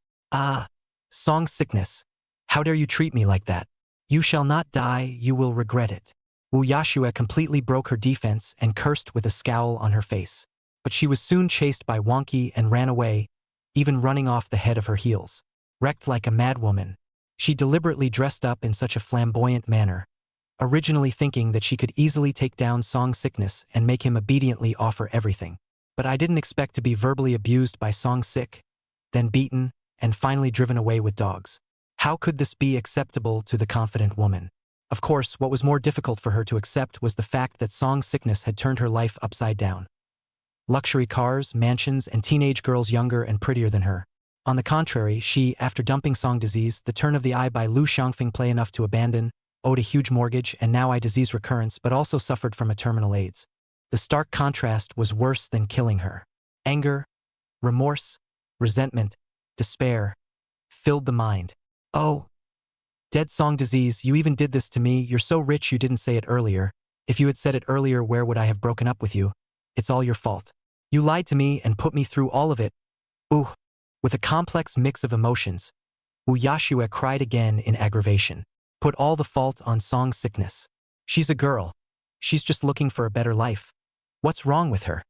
Song Sickness, how dare you treat me like that? You shall not die, you will regret it. Wu Yashua completely broke her defense and cursed with a scowl on her face. But she was soon chased by Wonky and ran away, even running off the head of her heels. Wrecked like a madwoman, she deliberately dressed up in such a flamboyant manner, originally thinking that she could easily take down Song Sickness and make him obediently offer everything. But I didn't expect to be verbally abused by Song Sick, then beaten, and finally driven away with dogs. How could this be acceptable to the confident woman? Of course, what was more difficult for her to accept was the fact that Song Sickness had turned her life upside down. Luxury cars, mansions, and teenage girls younger and prettier than her. On the contrary, she, after dumping Song Disease, the turn of the eye by Lu Xiangfeng play enough to abandon, owed a huge mortgage, and now eye disease recurrence but also suffered from a terminal AIDS. The stark contrast was worse than killing her. Anger, remorse, resentment, despair filled the mind. Oh, dead Song Disease, you even did this to me. You're so rich you didn't say it earlier. If you had said it earlier, where would I have broken up with you? It's all your fault. You lied to me and put me through all of it. Ooh. With a complex mix of emotions, Wu Yashua cried again in aggravation. Put all the fault on Song Sickness. She's a girl. She's just looking for a better life. What's wrong with her?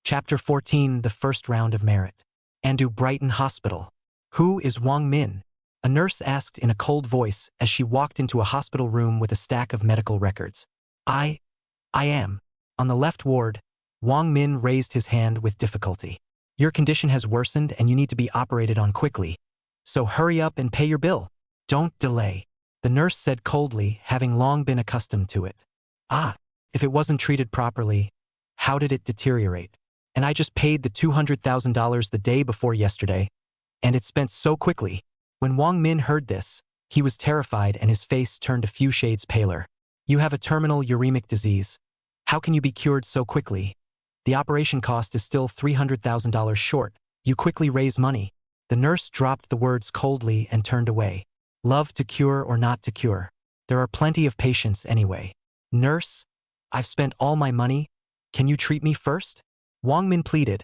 Chapter 14, The First Round of Merit. Andu Brighton Hospital. Who is Wang Min? A nurse asked in a cold voice as she walked into a hospital room with a stack of medical records. I am. On the left ward, Wang Min raised his hand with difficulty. Your condition has worsened and you need to be operated on quickly. So hurry up and pay your bill. Don't delay. The nurse said coldly, having long been accustomed to it. If it wasn't treated properly, how did it deteriorate? And I just paid the $200,000 the day before yesterday, and it spent so quickly. When Wang Min heard this, he was terrified and his face turned a few shades paler. You have a terminal uremic disease. How can you be cured so quickly? The operation cost is still $300,000 short. You quickly raise money. The nurse dropped the words coldly and turned away. Love to cure or not to cure. There are plenty of patients anyway. Nurse, I've spent all my money. Can you treat me first? Wang Min pleaded,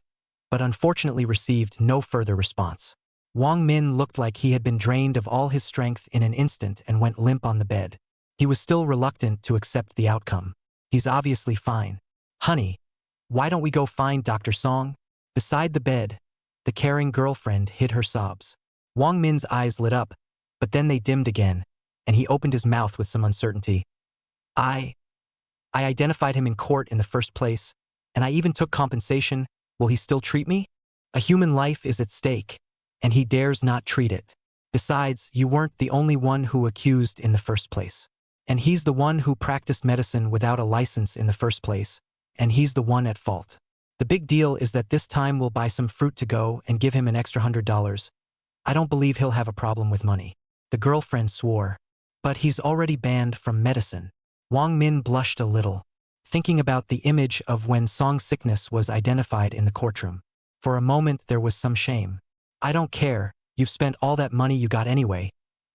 but unfortunately received no further response. Wang Min looked like he had been drained of all his strength in an instant and went limp on the bed. He was still reluctant to accept the outcome. He's obviously fine. Honey, why don't we go find Dr. Song? Beside the bed, the caring girlfriend hid her sobs. Wang Min's eyes lit up, but then they dimmed again, and he opened his mouth with some uncertainty. I identified him in court in the first place, and I even took compensation. Will he still treat me? A human life is at stake, and he dares not treat it. Besides, you weren't the only one who accused in the first place. And he's the one who practiced medicine without a license in the first place, and he's the one at fault. The big deal is that this time we'll buy some fruit to go and give him an extra $100. I don't believe he'll have a problem with money. The girlfriend swore. But he's already banned from medicine. Wang Min blushed a little, thinking about the image of when Song Sickness was identified in the courtroom. For a moment there was some shame. I don't care, you've spent all that money you got anyway.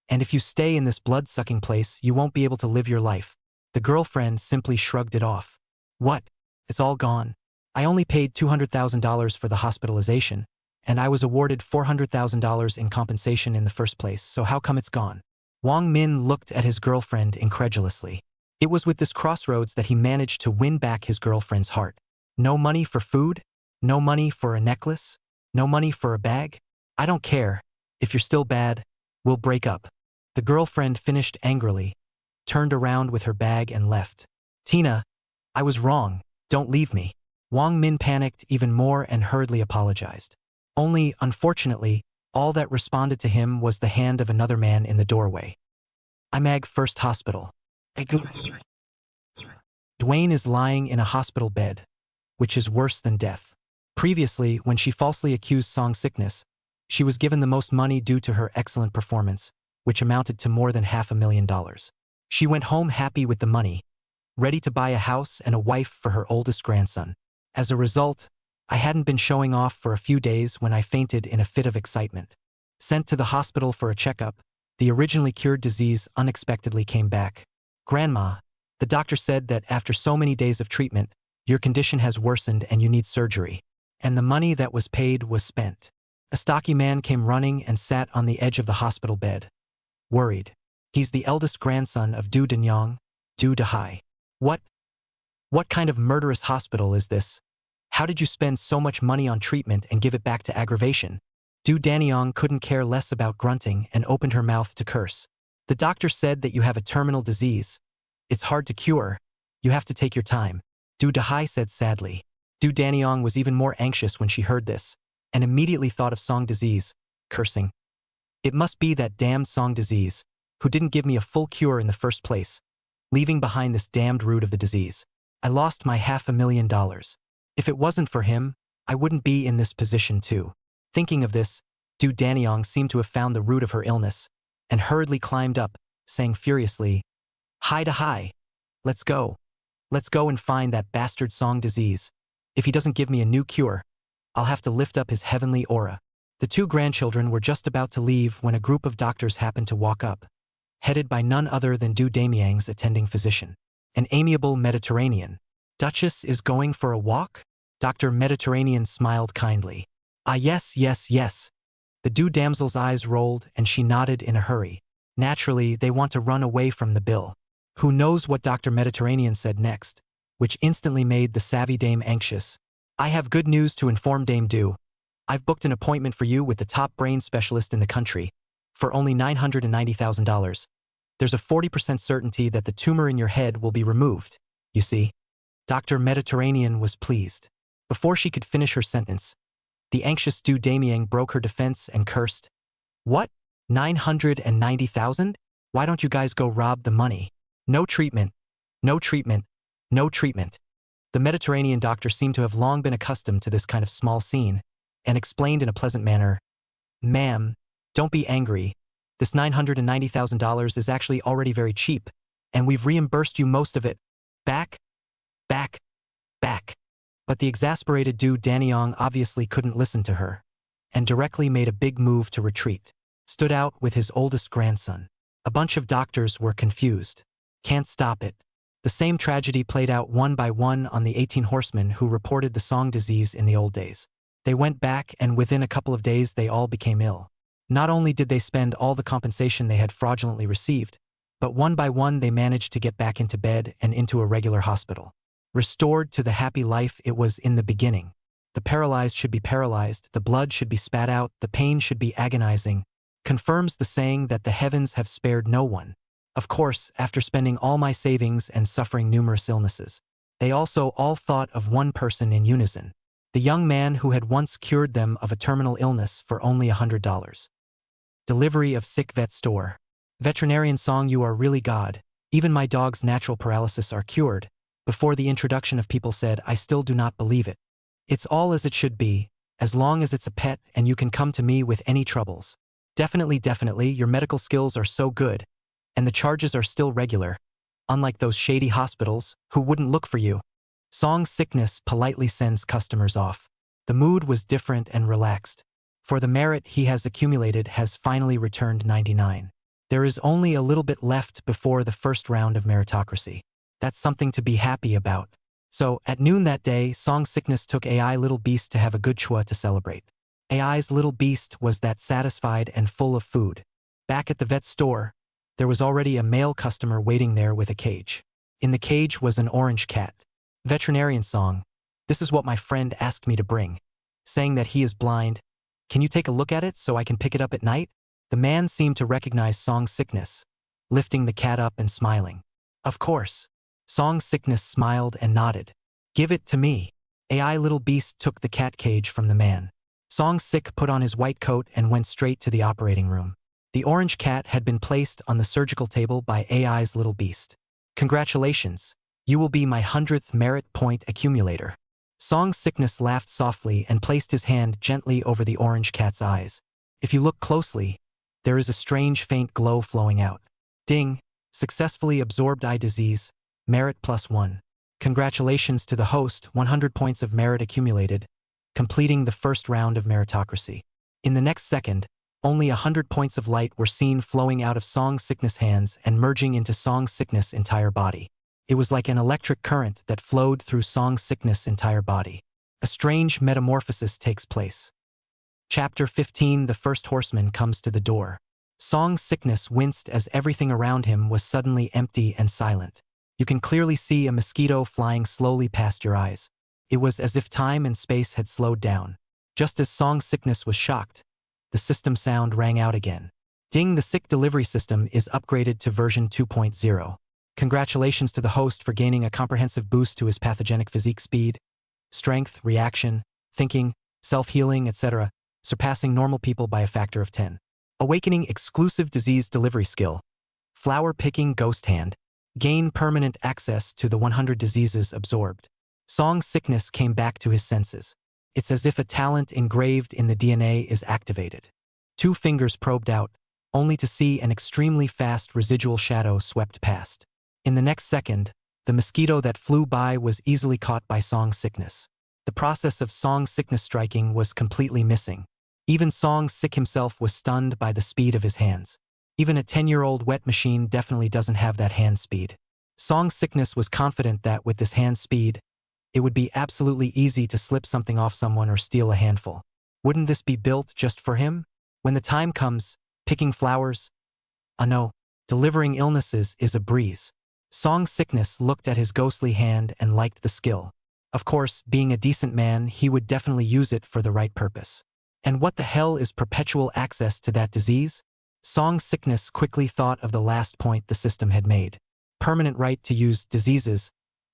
And if you stay in this blood-sucking place, you won't be able to live your life. The girlfriend simply shrugged it off. What? It's all gone. I only paid $200,000 for the hospitalization, and I was awarded $400,000 in compensation in the first place, so how come it's gone? Wang Min looked at his girlfriend incredulously. It was with this crossroads that he managed to win back his girlfriend's heart. No money for food? No money for a necklace? No money for a bag? I don't care. If you're still bad, we'll break up. The girlfriend finished angrily, turned around with her bag and left. Tina, I was wrong. Don't leave me. Wang Min panicked even more and hurriedly apologized. Only, unfortunately, all that responded to him was the hand of another man in the doorway. IMAG First Hospital. Dwayne is lying in a hospital bed, which is worse than death. Previously, when she falsely accused Song Sickness, She was given the most money due to her excellent performance, which amounted to more than $500,000. She went home happy with the money, ready to buy a house and a wife for her oldest grandson. As a result, I hadn't been showing off for a few days when I fainted in a fit of excitement. Sent to the hospital for a checkup, the originally cured disease unexpectedly came back. Grandma, the doctor said that after so many days of treatment, your condition has worsened and you need surgery. And the money that was paid was spent. A stocky man came running and sat on the edge of the hospital bed. Worried. He's the eldest grandson of Du Danyang, Du Dahai. What kind of murderous hospital is this? How did you spend so much money on treatment and give it back to aggravation? Du Danyang couldn't care less about grunting and opened her mouth to curse. The doctor said that you have a terminal disease. It's hard to cure. You have to take your time. Du Dahai said sadly. Du Danyang was even more anxious when she heard this, and immediately thought of Song disease, cursing. It must be that damned Song disease, who didn't give me a full cure in the first place, leaving behind this damned root of the disease. I lost my $500,000. If it wasn't for him, I wouldn't be in this position too. Thinking of this, Du Danyang seemed to have found the root of her illness, and hurriedly climbed up, saying furiously, "Hi to hi. Let's go. Let's go and find that bastard Song disease. If he doesn't give me a new cure, I'll have to lift up his heavenly aura." The two grandchildren were just about to leave when a group of doctors happened to walk up, headed by none other than Du Danyang's attending physician, an amiable Mediterranean. "Duchess is going for a walk?" Dr. Mediterranean smiled kindly. "Ah yes, yes, yes." The Du damsel's eyes rolled and she nodded in a hurry. Naturally, they want to run away from the bill. Who knows what Dr. Mediterranean said next, which instantly made the savvy dame anxious. "I have good news to inform Dame Du. I've booked an appointment for you with the top brain specialist in the country, for only $990,000. There's a 40% certainty that the tumor in your head will be removed, you see." Dr. Mediterranean was pleased. Before she could finish her sentence, the anxious Du Danyang broke her defense and cursed. "What? 990,000? Why don't you guys go rob the money? No treatment. No treatment. No treatment." The Mediterranean doctor seemed to have long been accustomed to this kind of small scene, and explained in a pleasant manner, "Ma'am, don't be angry. This $990,000 is actually already very cheap, and we've reimbursed you most of it. Back. But the exasperated Du Danyang obviously couldn't listen to her, and directly made a big move to retreat. Stood out with his oldest grandson. A bunch of doctors were confused. Can't stop it. The same tragedy played out one by one on the 18 horsemen who reported the Song disease in the old days. They went back, and within a couple of days they all became ill. Not only did they spend all the compensation they had fraudulently received, but one by one they managed to get back into bed and into a regular hospital. Restored to the happy life it was in the beginning. The paralyzed should be paralyzed, the blood should be spat out, the pain should be agonizing, confirms the saying that the heavens have spared no one. Of course, after spending all my savings and suffering numerous illnesses, they also all thought of one person in unison. The young man who had once cured them of a terminal illness for only $100. Delivery of sick vet store. Veterinarian Song, you are really God. Even my dog's natural paralysis are cured. Before the introduction of people said, I still do not believe it. It's all as it should be, as long as it's a pet and you can come to me with any troubles. Definitely, your medical skills are so good, and the charges are still regular, unlike those shady hospitals who wouldn't look for you. Song's sickness politely sends customers off. The mood was different and relaxed, for the merit he has accumulated has finally returned 99. There is only a little bit left before the first round of meritocracy. That's something to be happy about. So, at noon that day, Song's sickness took AI Little Beast to have a good chua to celebrate. AI's Little Beast was that satisfied and full of food. Back at the vet store, there was already a male customer waiting there with a cage. In the cage was an orange cat. Veterinarian Song, this is what my friend asked me to bring, saying that he is blind. Can you take a look at it so I can pick it up at night? The man seemed to recognize Song's sickness, lifting the cat up and smiling. Of course. Song's sickness smiled and nodded. Give it to me. AI Little Beast took the cat cage from the man. Song's sick put on his white coat and went straight to the operating room. The orange cat had been placed on the surgical table by AI's Little Beast. Congratulations. You will be my 100th merit point accumulator. Song's sickness laughed softly and placed his hand gently over the orange cat's eyes. If you look closely, there is a strange faint glow flowing out. Ding! Successfully absorbed eye disease, merit +1. Congratulations to the host, 100 points of merit accumulated, completing the first round of meritocracy. In the next second, only 100 points of light were seen flowing out of Song Sickness' hands and merging into Song Sickness' entire body. It was like an electric current that flowed through Song Sickness' entire body. A strange metamorphosis takes place. Chapter 15. The first horseman comes to the door. Song Sickness winced as everything around him was suddenly empty and silent. You can clearly see a mosquito flying slowly past your eyes. It was as if time and space had slowed down. Just as Song Sickness was shocked, the system sound rang out again. Ding! The sick delivery system is upgraded to version 2.0. Congratulations to the host for gaining a comprehensive boost to his pathogenic physique speed, strength, reaction, thinking, self-healing, etc., surpassing normal people by a factor of 10. Awakening exclusive disease delivery skill. Flower picking ghost hand. Gain permanent access to the 100 diseases absorbed. Song Sickness came back to his senses. It's as if a talent engraved in the DNA is activated. 2 fingers probed out, only to see an extremely fast residual shadow swept past. In the next second, the mosquito that flew by was easily caught by Song Sickness. The process of Song Sickness striking was completely missing. Even Song Sick himself was stunned by the speed of his hands. Even a 10-year-old wet machine definitely doesn't have that hand speed. Song Sickness was confident that with this hand speed, it would be absolutely easy to slip something off someone or steal a handful. Wouldn't this be built just for him? When the time comes, picking flowers? No, delivering illnesses is a breeze. Song Sickness looked at his ghostly hand and liked the skill. Of course, being a decent man, he would definitely use it for the right purpose. And what the hell is perpetual access to that disease? Song Sickness quickly thought of the last point the system had made. Permanent right to use diseases,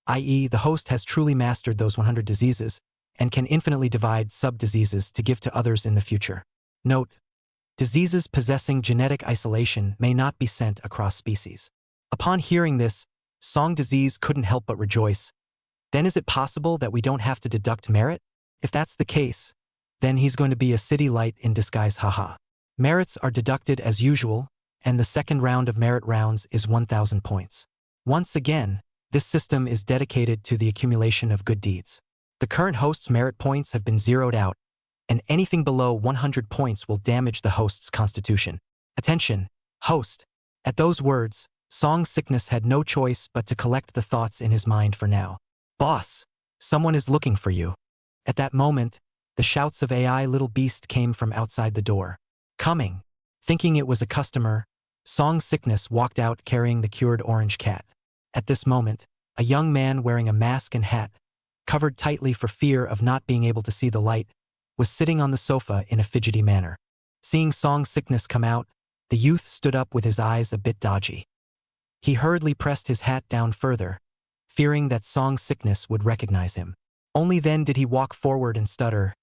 i.e. the host has truly mastered those 100 diseases and can infinitely divide sub-diseases to give to others in the future. Note: diseases possessing genetic isolation may not be sent across species. Upon hearing this, Song Disease couldn't help but rejoice. Then is it possible that we don't have to deduct merit? If that's the case, then he's going to be a city light in disguise, haha. Merits are deducted as usual, and the second round of merit rounds is 1,000 points. Once again, this system is dedicated to the accumulation of good deeds. The current host's merit points have been zeroed out, and anything below 100 points will damage the host's constitution. Attention, host! At those words, Song Sickness had no choice but to collect the thoughts in his mind for now. Boss, someone is looking for you. At that moment, the shouts of AI little beast came from outside the door. Coming. Thinking it was a customer, Song Sickness walked out carrying the cured orange cat. At this moment, a young man wearing a mask and hat, covered tightly for fear of not being able to see the light, was sitting on the sofa in a fidgety manner. Seeing Song Sickness come out, the youth stood up with his eyes a bit dodgy. He hurriedly pressed his hat down further, fearing that Song Sickness would recognize him. Only then did he walk forward and stutter,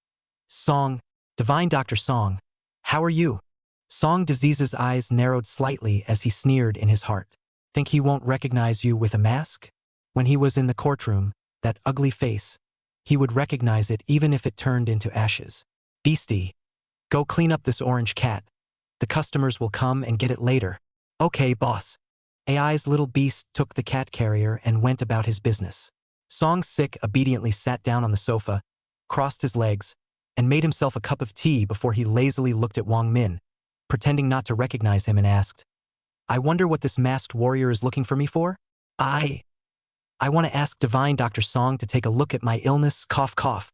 "Song, Divine Dr. Song, how are you?" Song Disease's eyes narrowed slightly as he sneered in his heart. Think he won't recognize you with a mask? When he was in the courtroom, that ugly face, he would recognize it even if it turned into ashes. Beastie, go clean up this orange cat. The customers will come and get it later. Okay, boss. AI's little beast took the cat carrier and went about his business. Song Sick obediently sat down on the sofa, crossed his legs, and made himself a cup of tea before he lazily looked at Wang Min, pretending not to recognize him, and asked, I wonder what this masked warrior is looking for me for? I want to ask Divine Dr. Song to take a look at my illness, cough cough.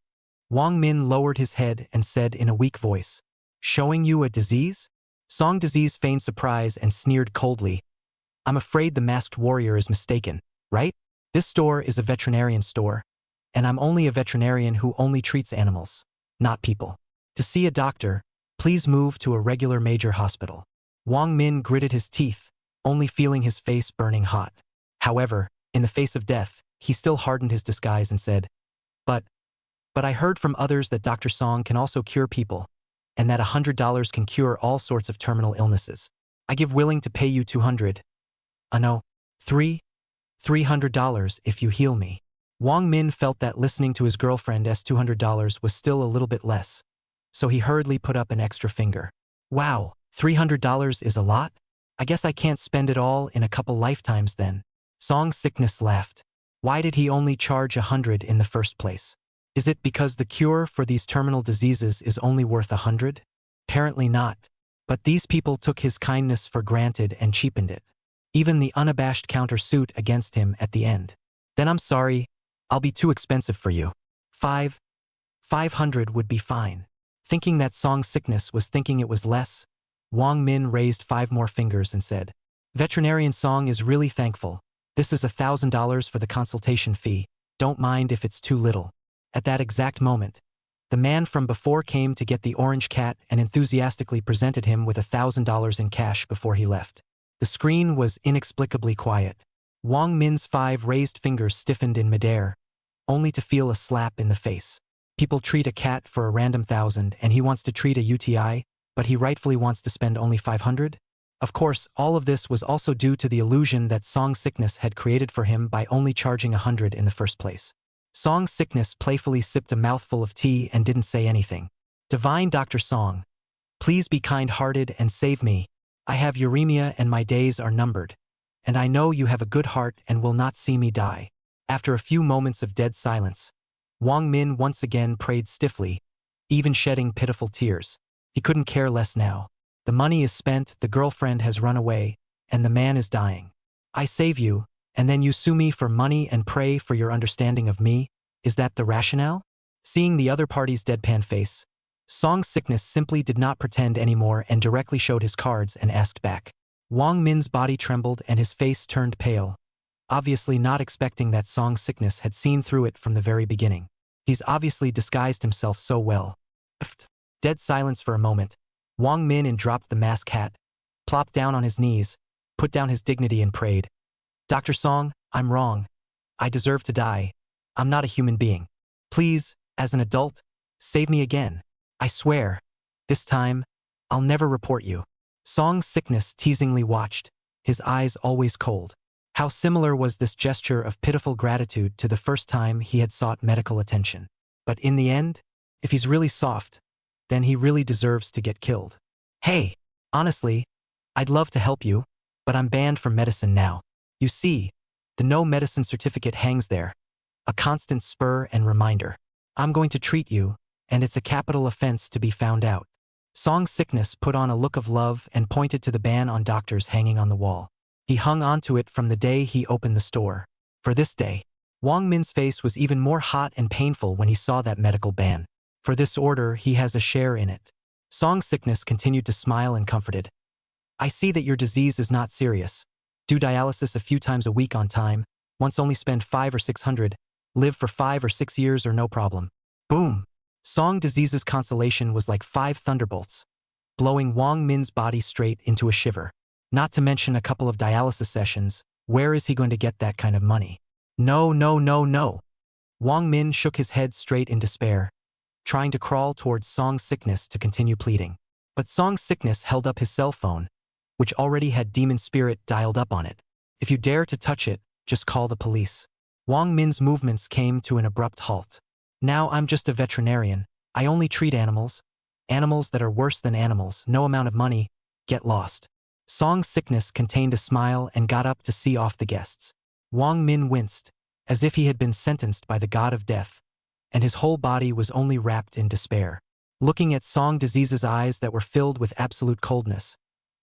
Wang Min lowered his head and said in a weak voice, Showing you a disease? Song Disease feigned surprise and sneered coldly, I'm afraid the masked warrior is mistaken, right? This store is a veterinarian store, and I'm only a veterinarian who only treats animals, not people. To see a doctor, please move to a regular major hospital. Wang Min gritted his teeth, only feeling his face burning hot. However, in the face of death, he still hardened his disguise and said, But I heard from others that Dr. Song can also cure people, and that $100 can cure all sorts of terminal illnesses. I give willing to pay you $200. No, $300 if you heal me. Wang Min felt that listening to his girlfriend's $200 was still a little bit less, so he hurriedly put up an extra finger. Wow, $300 is a lot? I guess I can't spend it all in a couple lifetimes then. Song Sickness laughed. Why did he only charge 100 in the first place? Is it because the cure for these terminal diseases is only worth 100? Apparently not. But these people took his kindness for granted and cheapened it. Even the unabashed countersuit against him at the end. Then I'm sorry, I'll be too expensive for you. 500 would be fine. Thinking that Song Sickness was thinking it was less, Wang Min raised 5 more fingers and said, Veterinarian Song is really thankful. This is $1,000 for the consultation fee. Don't mind if it's too little. At that exact moment, the man from before came to get the orange cat and enthusiastically presented him with $1,000 in cash before he left. The screen was inexplicably quiet. Wang Min's 5 raised fingers stiffened in midair, only to feel a slap in the face. People treat a cat for a random 1,000 and he wants to treat a UTI, but he rightfully wants to spend only 500? Of course, all of this was also due to the illusion that Song Sickness had created for him by only charging 100 in the first place. Song Sickness playfully sipped a mouthful of tea and didn't say anything. Divine Dr. Song, please be kind-hearted and save me. I have uremia and my days are numbered. And I know you have a good heart and will not see me die. After a few moments of dead silence, Wang Min once again prayed stiffly, even shedding pitiful tears. He couldn't care less now. The money is spent, the girlfriend has run away, and the man is dying. I save you, and then you sue me for money and pray for your understanding of me? Is that the rationale? Seeing the other party's deadpan face, Song Sickness simply did not pretend anymore and directly showed his cards and asked back. Wang Min's body trembled and his face turned pale, obviously not expecting that Song Sickness had seen through it from the very beginning. He's obviously disguised himself so well. Dead silence for a moment. Wang Min dropped the mask hat, plopped down on his knees, put down his dignity and prayed. Dr. Song, I'm wrong. I deserve to die. I'm not a human being. Please, as an adult, save me again. I swear. This time, I'll never report you. Song Sickness teasingly watched, his eyes always cold. How similar was this gesture of pitiful gratitude to the first time he had sought medical attention. But in the end, if he's really soft, then he really deserves to get killed. Hey, honestly, I'd love to help you, but I'm banned from medicine now. You see, the no medicine certificate hangs there, a constant spur and reminder. I'm going to treat you, and it's a capital offense to be found out. Song Sickness put on a look of love and pointed to the ban on doctors hanging on the wall. He hung onto it from the day he opened the store. For this day, Wang Min's face was even more hot and painful when he saw that medical ban. For this order, he has a share in it. Song Sickness continued to smile and comforted. I see that your disease is not serious. Do dialysis a few times a week on time, once only spend 500 or 600, live for 5 or 6 years or no problem. Boom! Song Disease's consolation was like 5 thunderbolts, blowing Wang Min's body straight into a shiver. Not to mention a couple of dialysis sessions. Where is he going to get that kind of money? No, no, no, no. Wang Min shook his head straight in despair, trying to crawl towards Song Sickness to continue pleading. But Song Sickness held up his cell phone, which already had Demon Spirit dialed up on it. If you dare to touch it, just call the police. Wang Min's movements came to an abrupt halt. Now I'm just a veterinarian. I only treat animals. Animals that are worse than animals. No amount of money. Get lost. Song Sickness contained a smile and got up to see off the guests. Wang Min winced, as if he had been sentenced by the god of death, and his whole body was only wrapped in despair. Looking at Song Disease's eyes that were filled with absolute coldness,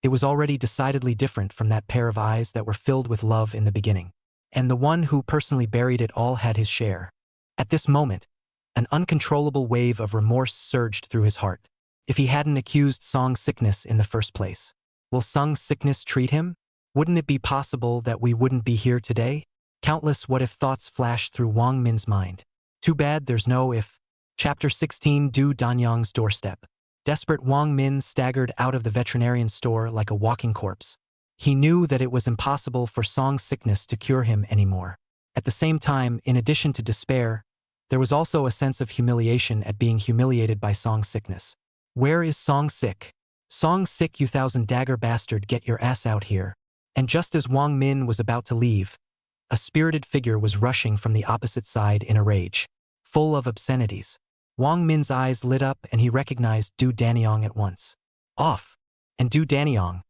it was already decidedly different from that pair of eyes that were filled with love in the beginning. And the one who personally buried it all had his share. At this moment, an uncontrollable wave of remorse surged through his heart. If he hadn't accused Song Sickness in the first place, will Song Sickness treat him? Wouldn't it be possible that we wouldn't be here today? Countless what-if thoughts flashed through Wang Min's mind. Too bad there's no if. Chapter 16 Du Danyang's doorstep. Desperate Wang Min staggered out of the veterinarian store like a walking corpse. He knew that it was impossible for Song Sickness to cure him anymore. At the same time, in addition to despair, there was also a sense of humiliation at being humiliated by Song Sickness. Where is Song Sick? Song Sick, you thousand dagger bastard, get your ass out here. And just as Wang Min was about to leave, a spirited figure was rushing from the opposite side in a rage, full of obscenities. Wang Min's eyes lit up and he recognized Du Danyang at once. Off. And Du Danyang,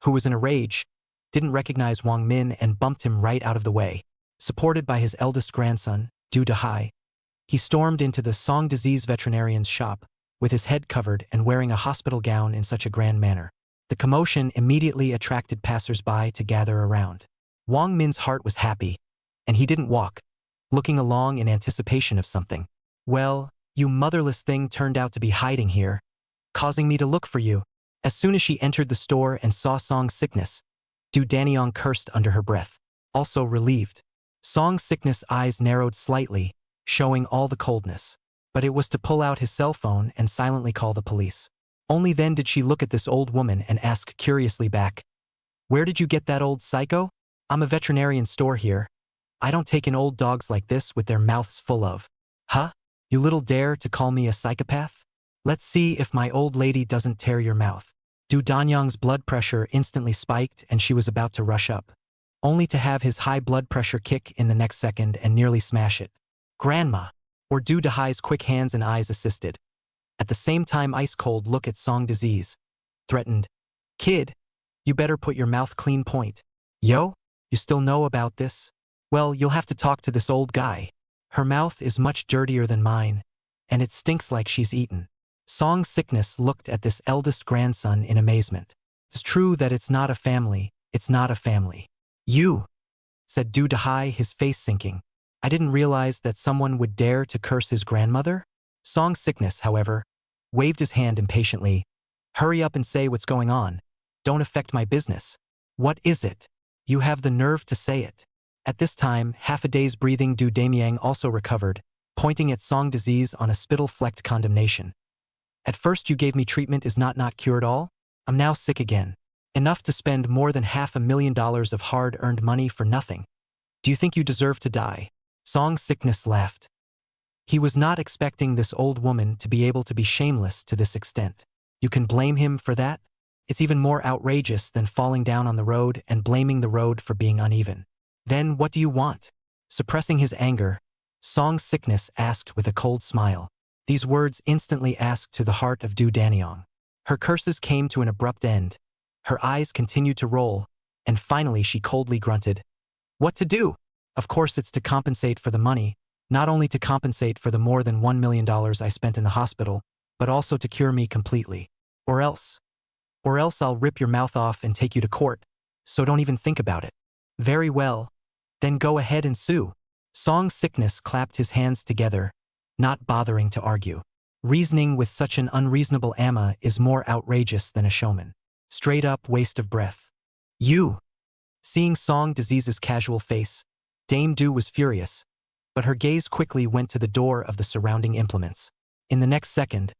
who was in a rage, didn't recognize Wang Min and bumped him right out of the way. Supported by his eldest grandson, Du Dahai, he stormed into the Song Disease veterinarian's shop, with his head covered and wearing a hospital gown in such a grand manner. The commotion immediately attracted passers-by to gather around. Wang Min's heart was happy, and he didn't walk, looking along in anticipation of something. Well, you motherless thing turned out to be hiding here, causing me to look for you. As soon as she entered the store and saw Song's sickness, Du Danyang cursed under her breath, also relieved. Song's sickness eyes narrowed slightly, showing all the coldness. But it was to pull out his cell phone and silently call the police. Only then did she look at this old woman and ask curiously back, "Where did you get that old psycho? I'm a veterinarian store here. I don't take in old dogs like this with their mouths full of. Huh? You little dare to call me a psychopath? Let's see if my old lady doesn't tear your mouth." Du Danyang's blood pressure instantly spiked and she was about to rush up, only to have his high blood pressure kick in the next second and nearly smash it. "Grandma!" Or Du Dahai's quick hands and eyes assisted. At the same time, ice-cold look at Song Disease. Threatened, "Kid, you better put your mouth clean point. Yo, you still know about this? Well, you'll have to talk to this old guy. Her mouth is much dirtier than mine, and it stinks like she's eaten." Song's sickness looked at this eldest grandson in amazement. "It's true that it's not a family, it's not a family." "You," said Du Dahai, his face sinking. "I didn't realize that someone would dare to curse his grandmother." Song's sickness, however, waved his hand impatiently. "Hurry up and say what's going on. Don't affect my business." "What is it? You have the nerve to say it." At this time, half a day's breathing Du Danyang also recovered, pointing at Song Disease on a spittle-flecked condemnation. "At first you gave me treatment is not cured all? I'm now sick again. Enough to spend more than $500,000 of hard-earned money for nothing. Do you think you deserve to die?" Song's sickness laughed. He was not expecting this old woman to be able to be shameless to this extent. You can blame him for that? It's even more outrageous than falling down on the road and blaming the road for being uneven. "Then what do you want?" Suppressing his anger, Song's sickness asked with a cold smile. These words instantly asked to the heart of Du Danyang. Her curses came to an abrupt end. Her eyes continued to roll, and finally she coldly grunted. "What to do? Of course it's to compensate for the money, not only to compensate for the more than $1 million I spent in the hospital, but also to cure me completely. Or else I'll rip your mouth off and take you to court, so don't even think about it." "Very well. Then go ahead and sue." Song's sickness clapped his hands together, not bothering to argue. Reasoning with such an unreasonable ama is more outrageous than a showman. Straight up waste of breath. "You!" Seeing Song Disease's casual face, Dame Du was furious, but her gaze quickly went to the door of the surrounding implements. In the next second,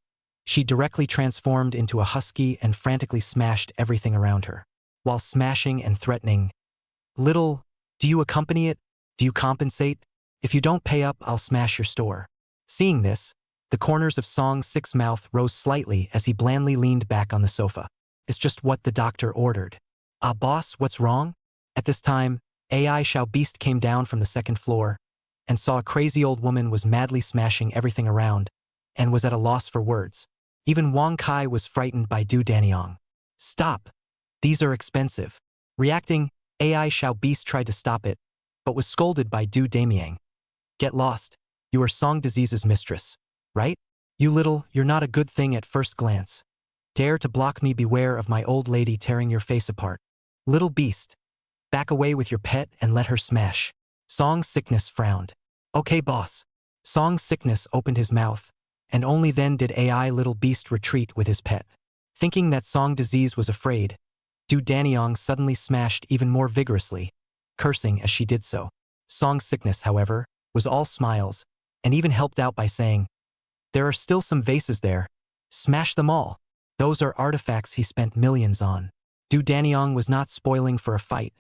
she directly transformed into a husky and frantically smashed everything around her, while smashing and threatening, "Little, do you accompany it? Do you compensate? If you don't pay up, I'll smash your store." Seeing this, the corners of Song Six's mouth rose slightly as he blandly leaned back on the sofa. "It's just what the doctor ordered." "Ah, boss, what's wrong?" At this time, AI Xiao Beast came down from the second floor and saw a crazy old woman was madly smashing everything around and was at a loss for words. Even Wang Kai was frightened by Du Danyang. "Stop! These are expensive." Reacting, AI Xiao Beast tried to stop it, but was scolded by Du Danyang. "Get lost. You are Song Disease's mistress, right? You're not a good thing at first glance. Dare to block me, beware of my old lady tearing your face apart. Little beast. Back away with your pet and let her smash." Song's sickness frowned. "Okay, boss." Song's sickness opened his mouth, and only then did AI Little Beast retreat with his pet. Thinking that Song Disease was afraid, Du Danyang suddenly smashed even more vigorously, cursing as she did so. Song's sickness, however, was all smiles, and even helped out by saying, "There are still some vases there. Smash them all. Those are artifacts he spent millions on." Du Danyang was not spoiling for a fight,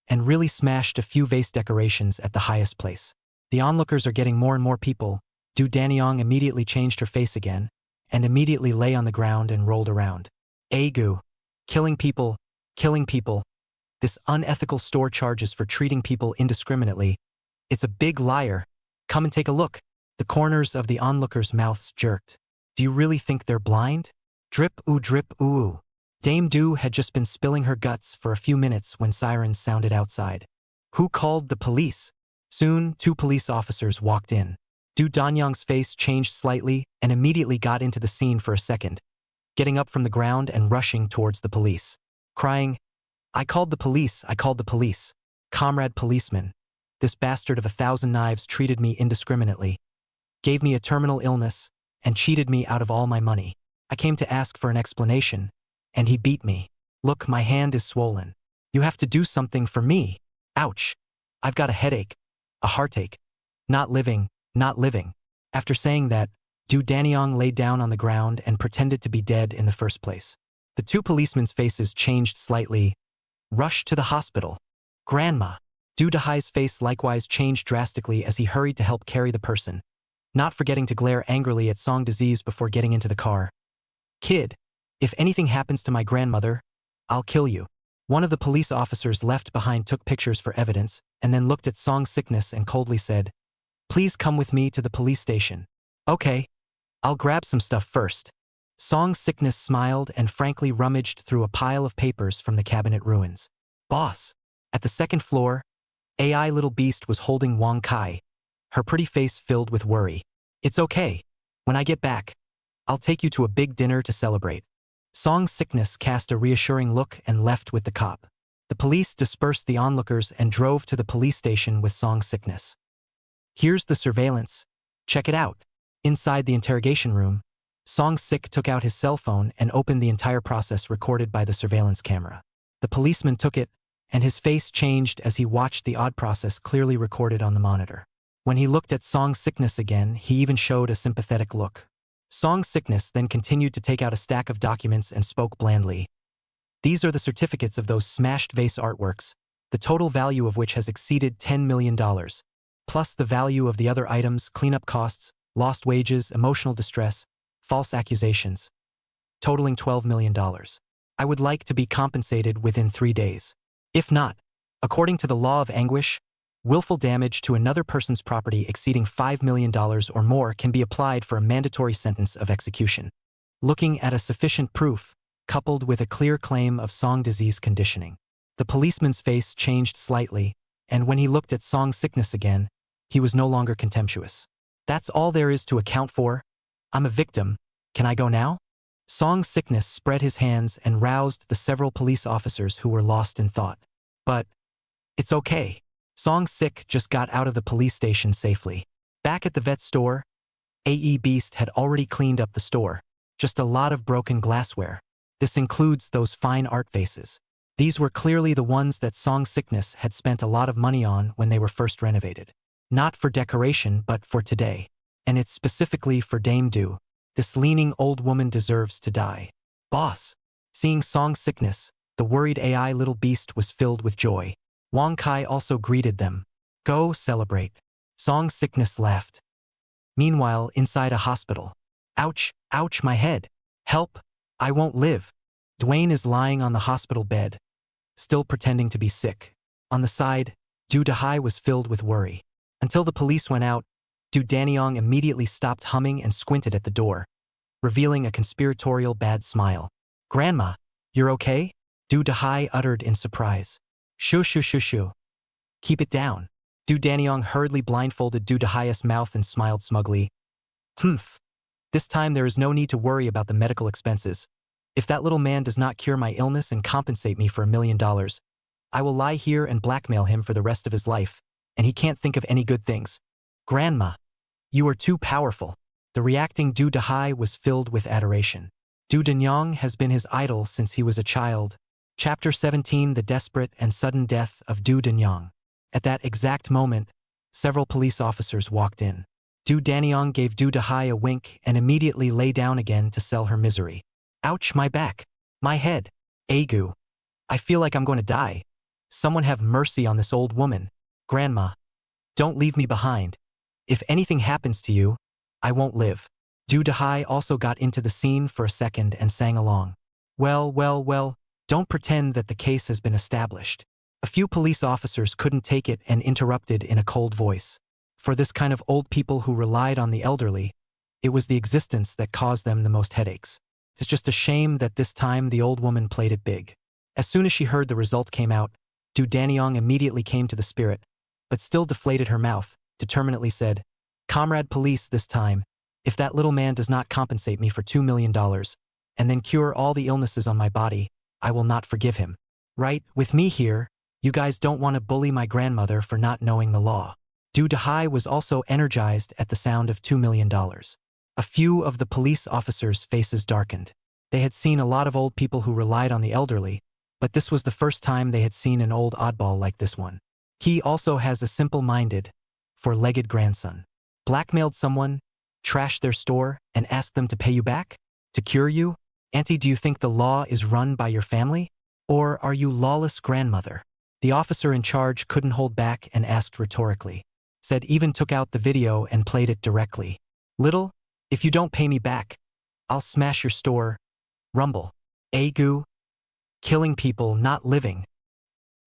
and really smashed a few vase decorations at the highest place. The onlookers are getting more and more people. Du Danyang immediately changed her face again, and immediately lay on the ground and rolled around. "Agu. Killing people. This unethical store charges for treating people indiscriminately. It's a big liar. Come and take a look." The corners of the onlookers' mouths jerked. "Do you really think they're blind? Drip ooh." Dame Du had just been spilling her guts for a few minutes when sirens sounded outside. Who called the police? Soon, 2 police officers walked in. Du Danyang's face changed slightly and immediately got into the scene for a second, getting up from the ground and rushing towards the police, crying, "I called the police, I called the police. Comrade policeman, this bastard of 1,000 knives treated me indiscriminately, gave me a terminal illness, and cheated me out of all my money. I came to ask for an explanation, and he beat me. Look, my hand is swollen. You have to do something for me. Ouch. I've got a headache, a heartache. Not living, not living." After saying that, Du Danyang lay down on the ground and pretended to be dead in the first place. The 2 policemen's faces changed slightly. "Rush to the hospital. Grandma." Du Dahai's face likewise changed drastically as he hurried to help carry the person, not forgetting to glare angrily at Song Disease before getting into the car. "Kid, if anything happens to my grandmother, I'll kill you." One of the police officers left behind took pictures for evidence and then looked at Song Sickness and coldly said, "Please come with me to the police station." "Okay, I'll grab some stuff first." Song Sickness smiled and frankly rummaged through a pile of papers from the cabinet ruins. "Boss." At the second floor, AI Little Beast was holding Wang Kai, her pretty face filled with worry. "It's okay. When I get back, I'll take you to a big dinner to celebrate." Song Sickness cast a reassuring look and left with the cop. The police dispersed the onlookers and drove to the police station with Song Sickness. "Here's the surveillance. Check it out." Inside the interrogation room, Song Sick took out his cell phone and opened the entire process recorded by the surveillance camera. The policeman took it, and his face changed as he watched the odd process clearly recorded on the monitor. When he looked at Song Sickness again, he even showed a sympathetic look. Song Sickness then continued to take out a stack of documents and spoke blandly. "These are the certificates of those smashed vase artworks, the total value of which has exceeded $10 million, plus the value of the other items, cleanup costs, lost wages, emotional distress, false accusations, totaling $12 million. I would like to be compensated within 3 days. If not, according to the law of anguish, willful damage to another person's property exceeding $5 million or more can be applied for a mandatory sentence of execution." Looking at a sufficient proof, coupled with a clear claim of Song Disease conditioning, the policeman's face changed slightly, and when he looked at Song Sickness again, he was no longer contemptuous. "That's all there is to account for. I'm a victim. Can I go now?" Song Sickness spread his hands and roused the several police officers who were lost in thought. "But it's okay. Song Sick just got out of the police station safely." Back at the vet store, AE Beast had already cleaned up the store. Just a lot of broken glassware. This includes those fine art vases. These were clearly the ones that Song Sickness had spent a lot of money on when they were first renovated. Not for decoration, but for today. And it's specifically for Dame Du. This leaning old woman deserves to die. "Boss." Seeing Song Sickness, the worried AI Little Beast was filled with joy. Wang Kai also greeted them. "Go celebrate." Song Sickness laughed. Meanwhile, inside a hospital. "Ouch, ouch, my head. Help, I won't live." Dwayne is lying on the hospital bed, still pretending to be sick. On the side, Du Dahai was filled with worry. Until the police went out, Du Danyang immediately stopped humming and squinted at the door, revealing a conspiratorial bad smile. "Grandma, you're okay?" Du Dahai uttered in surprise. "Shoo shoo shoo shoo. Keep it down." Du Danyang hurriedly blindfolded Du Dahai's mouth and smiled smugly. "Humph. This time there is no need to worry about the medical expenses. If that little man does not cure my illness and compensate me for $1 million, I will lie here and blackmail him for the rest of his life, and he can't think of any good things. Grandma, you are too powerful." The reacting Du Dahai was filled with adoration. Du Danyang has been his idol since he was a child. Chapter 17: The Desperate and Sudden Death of Du Danyang. At that exact moment, several police officers walked in. Du Danyang gave Du Dahai a wink and immediately lay down again to sell her misery. "Ouch, my back. My head. Agu. I feel like I'm going to die. Someone have mercy on this old woman. Grandma, don't leave me behind. If anything happens to you, I won't live." Du Dahai also got into the scene for a second and sang along. Well, well, well, don't pretend that the case has been established." A few police officers couldn't take it and interrupted in a cold voice. For this kind of old people who relied on the elderly, it was the existence that caused them the most headaches. It's just a shame that this time the old woman played it big. As soon as she heard the result came out, Du Danyang immediately came to the spirit, but still deflated her mouth, determinedly said, "Comrade police, this time, if that little man does not compensate me for $2 million, and then cure all the illnesses on my body, I will not forgive him. Right, with me here, you guys don't want to bully my grandmother for not knowing the law." Du Dahai was also energized at the sound of $2 million. A few of the police officers' faces darkened. They had seen a lot of old people who relied on the elderly, but this was the first time they had seen an old oddball like this one. He also has a simple-minded, four-legged grandson. Blackmailed someone, trashed their store, and asked them to pay you back? To cure you? Auntie, do you think the law is run by your family? Or are you lawless grandmother? The officer in charge couldn't hold back and asked rhetorically. Said even took out the video and played it directly. "Little, if you don't pay me back, I'll smash your store. Rumble. Agu. Killing people, not living."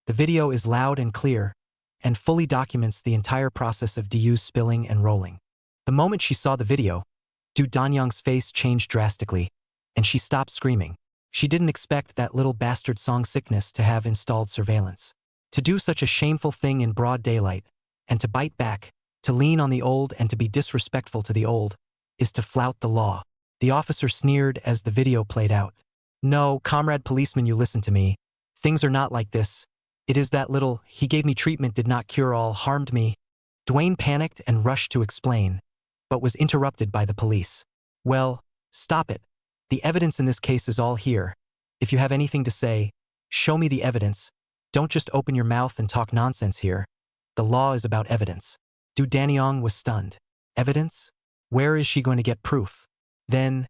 The video is loud and clear, and fully documents the entire process of Du's spilling and rolling. The moment she saw the video, Du Danyang's face changed drastically, and she stopped screaming. She didn't expect that little bastard Song Sickness to have installed surveillance. To do such a shameful thing in broad daylight, and to bite back, to lean on the old and to be disrespectful to the old, is to flout the law. The officer sneered as the video played out. "No, comrade policeman, you listen to me. Things are not like this. It is that little, he gave me treatment, did not cure all, harmed me." Dwayne panicked and rushed to explain, but was interrupted by the police. "Well, stop it. The evidence in this case is all here. If you have anything to say, show me the evidence. Don't just open your mouth and talk nonsense here. The law is about evidence." Du Danyang was stunned. Evidence? Where is she going to get proof? Then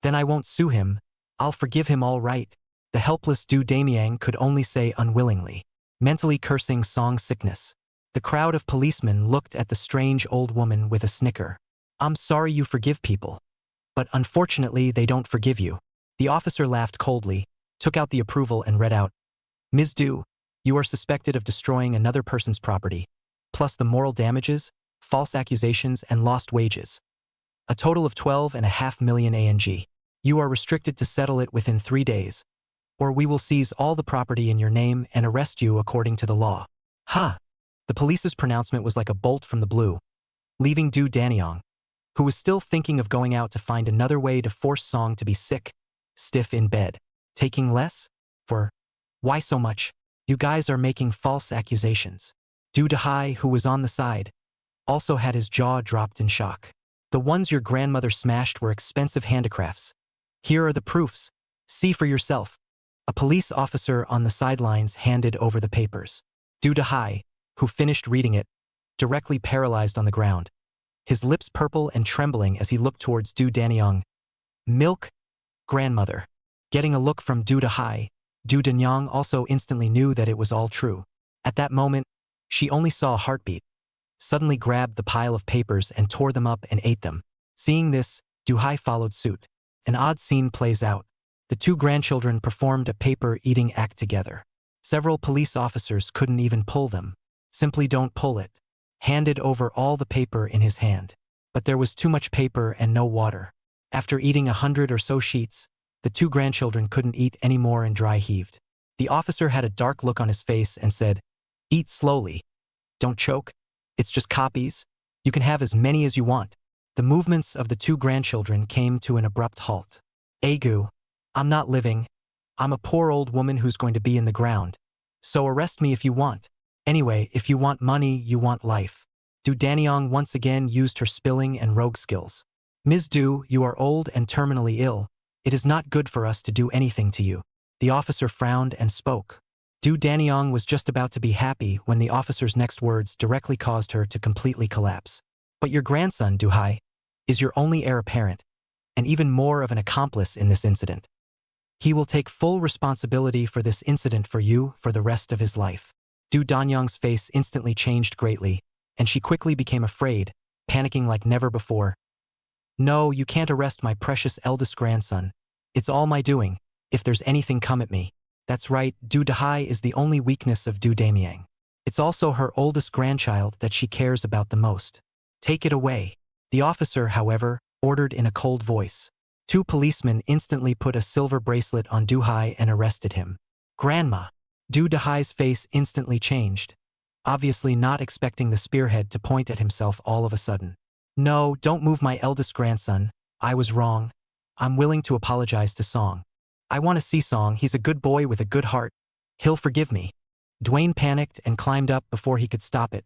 I won't sue him. I'll forgive him, all right. The helpless Du Danyang could only say unwillingly, mentally cursing Song Sickness. The crowd of policemen looked at the strange old woman with a snicker. "I'm sorry you forgive people. But unfortunately they don't forgive you." The officer laughed coldly, took out the approval and read out, "Ms. Du, you are suspected of destroying another person's property, plus the moral damages, false accusations, and lost wages. A total of 12.5 million ANG. You are restricted to settle it within 3 days, or we will seize all the property in your name and arrest you according to the law." Ha! The police's pronouncement was like a bolt from the blue, leaving Du Danyang, who was still thinking of going out to find another way to force Song to be sick, stiff in bed. Taking less? For why so much? You guys are making false accusations. Du Dahai, who was on the side, also had his jaw dropped in shock. The ones your grandmother smashed were expensive handicrafts. Here are the proofs. See for yourself. A police officer on the sidelines handed over the papers. Du Dahai, who finished reading it, directly paralyzed on the ground, his lips purple and trembling as he looked towards Du Danyang. "Milk, grandmother." Getting a look from Du Dahai, Du Danyang also instantly knew that it was all true. At that moment, she only saw a heartbeat, suddenly grabbed the pile of papers and tore them up and ate them. Seeing this, Du Hai followed suit. An odd scene plays out. The two grandchildren performed a paper-eating act together. Several police officers couldn't even pull them. Simply don't pull it. Handed over all the paper in his hand. But there was too much paper and no water. After eating 100 or so sheets, the two grandchildren couldn't eat any more and dry heaved. The officer had a dark look on his face and said, "Eat slowly. Don't choke. It's just copies. You can have as many as you want." The movements of the two grandchildren came to an abrupt halt. "Agu, I'm not living. I'm a poor old woman who's going to be in the ground. So arrest me if you want. Anyway, if you want money, you want life." Du Danyang once again used her spilling and rogue skills. "Ms. Du, you are old and terminally ill. It is not good for us to do anything to you." The officer frowned and spoke. Du Danyang was just about to be happy when the officer's next words directly caused her to completely collapse. "But your grandson, Du Hai, is your only heir apparent, and even more of an accomplice in this incident. He will take full responsibility for this incident for you for the rest of his life." Du Danyang's face instantly changed greatly, and she quickly became afraid, panicking like never before. "No, you can't arrest my precious eldest grandson. It's all my doing. If there's anything, come at me." That's right, Du Dahai is the only weakness of Du Danyang. It's also her oldest grandchild that she cares about the most. Take it away. The officer, however, ordered in a cold voice. Two policemen instantly put a silver bracelet on Duhai and arrested him. Grandma. Duhai's face instantly changed, obviously not expecting the spearhead to point at himself all of a sudden. No, don't move my eldest grandson. I was wrong. I'm willing to apologize to Song. I want to see Song. He's a good boy with a good heart. He'll forgive me. Dwayne panicked and climbed up before he could stop it,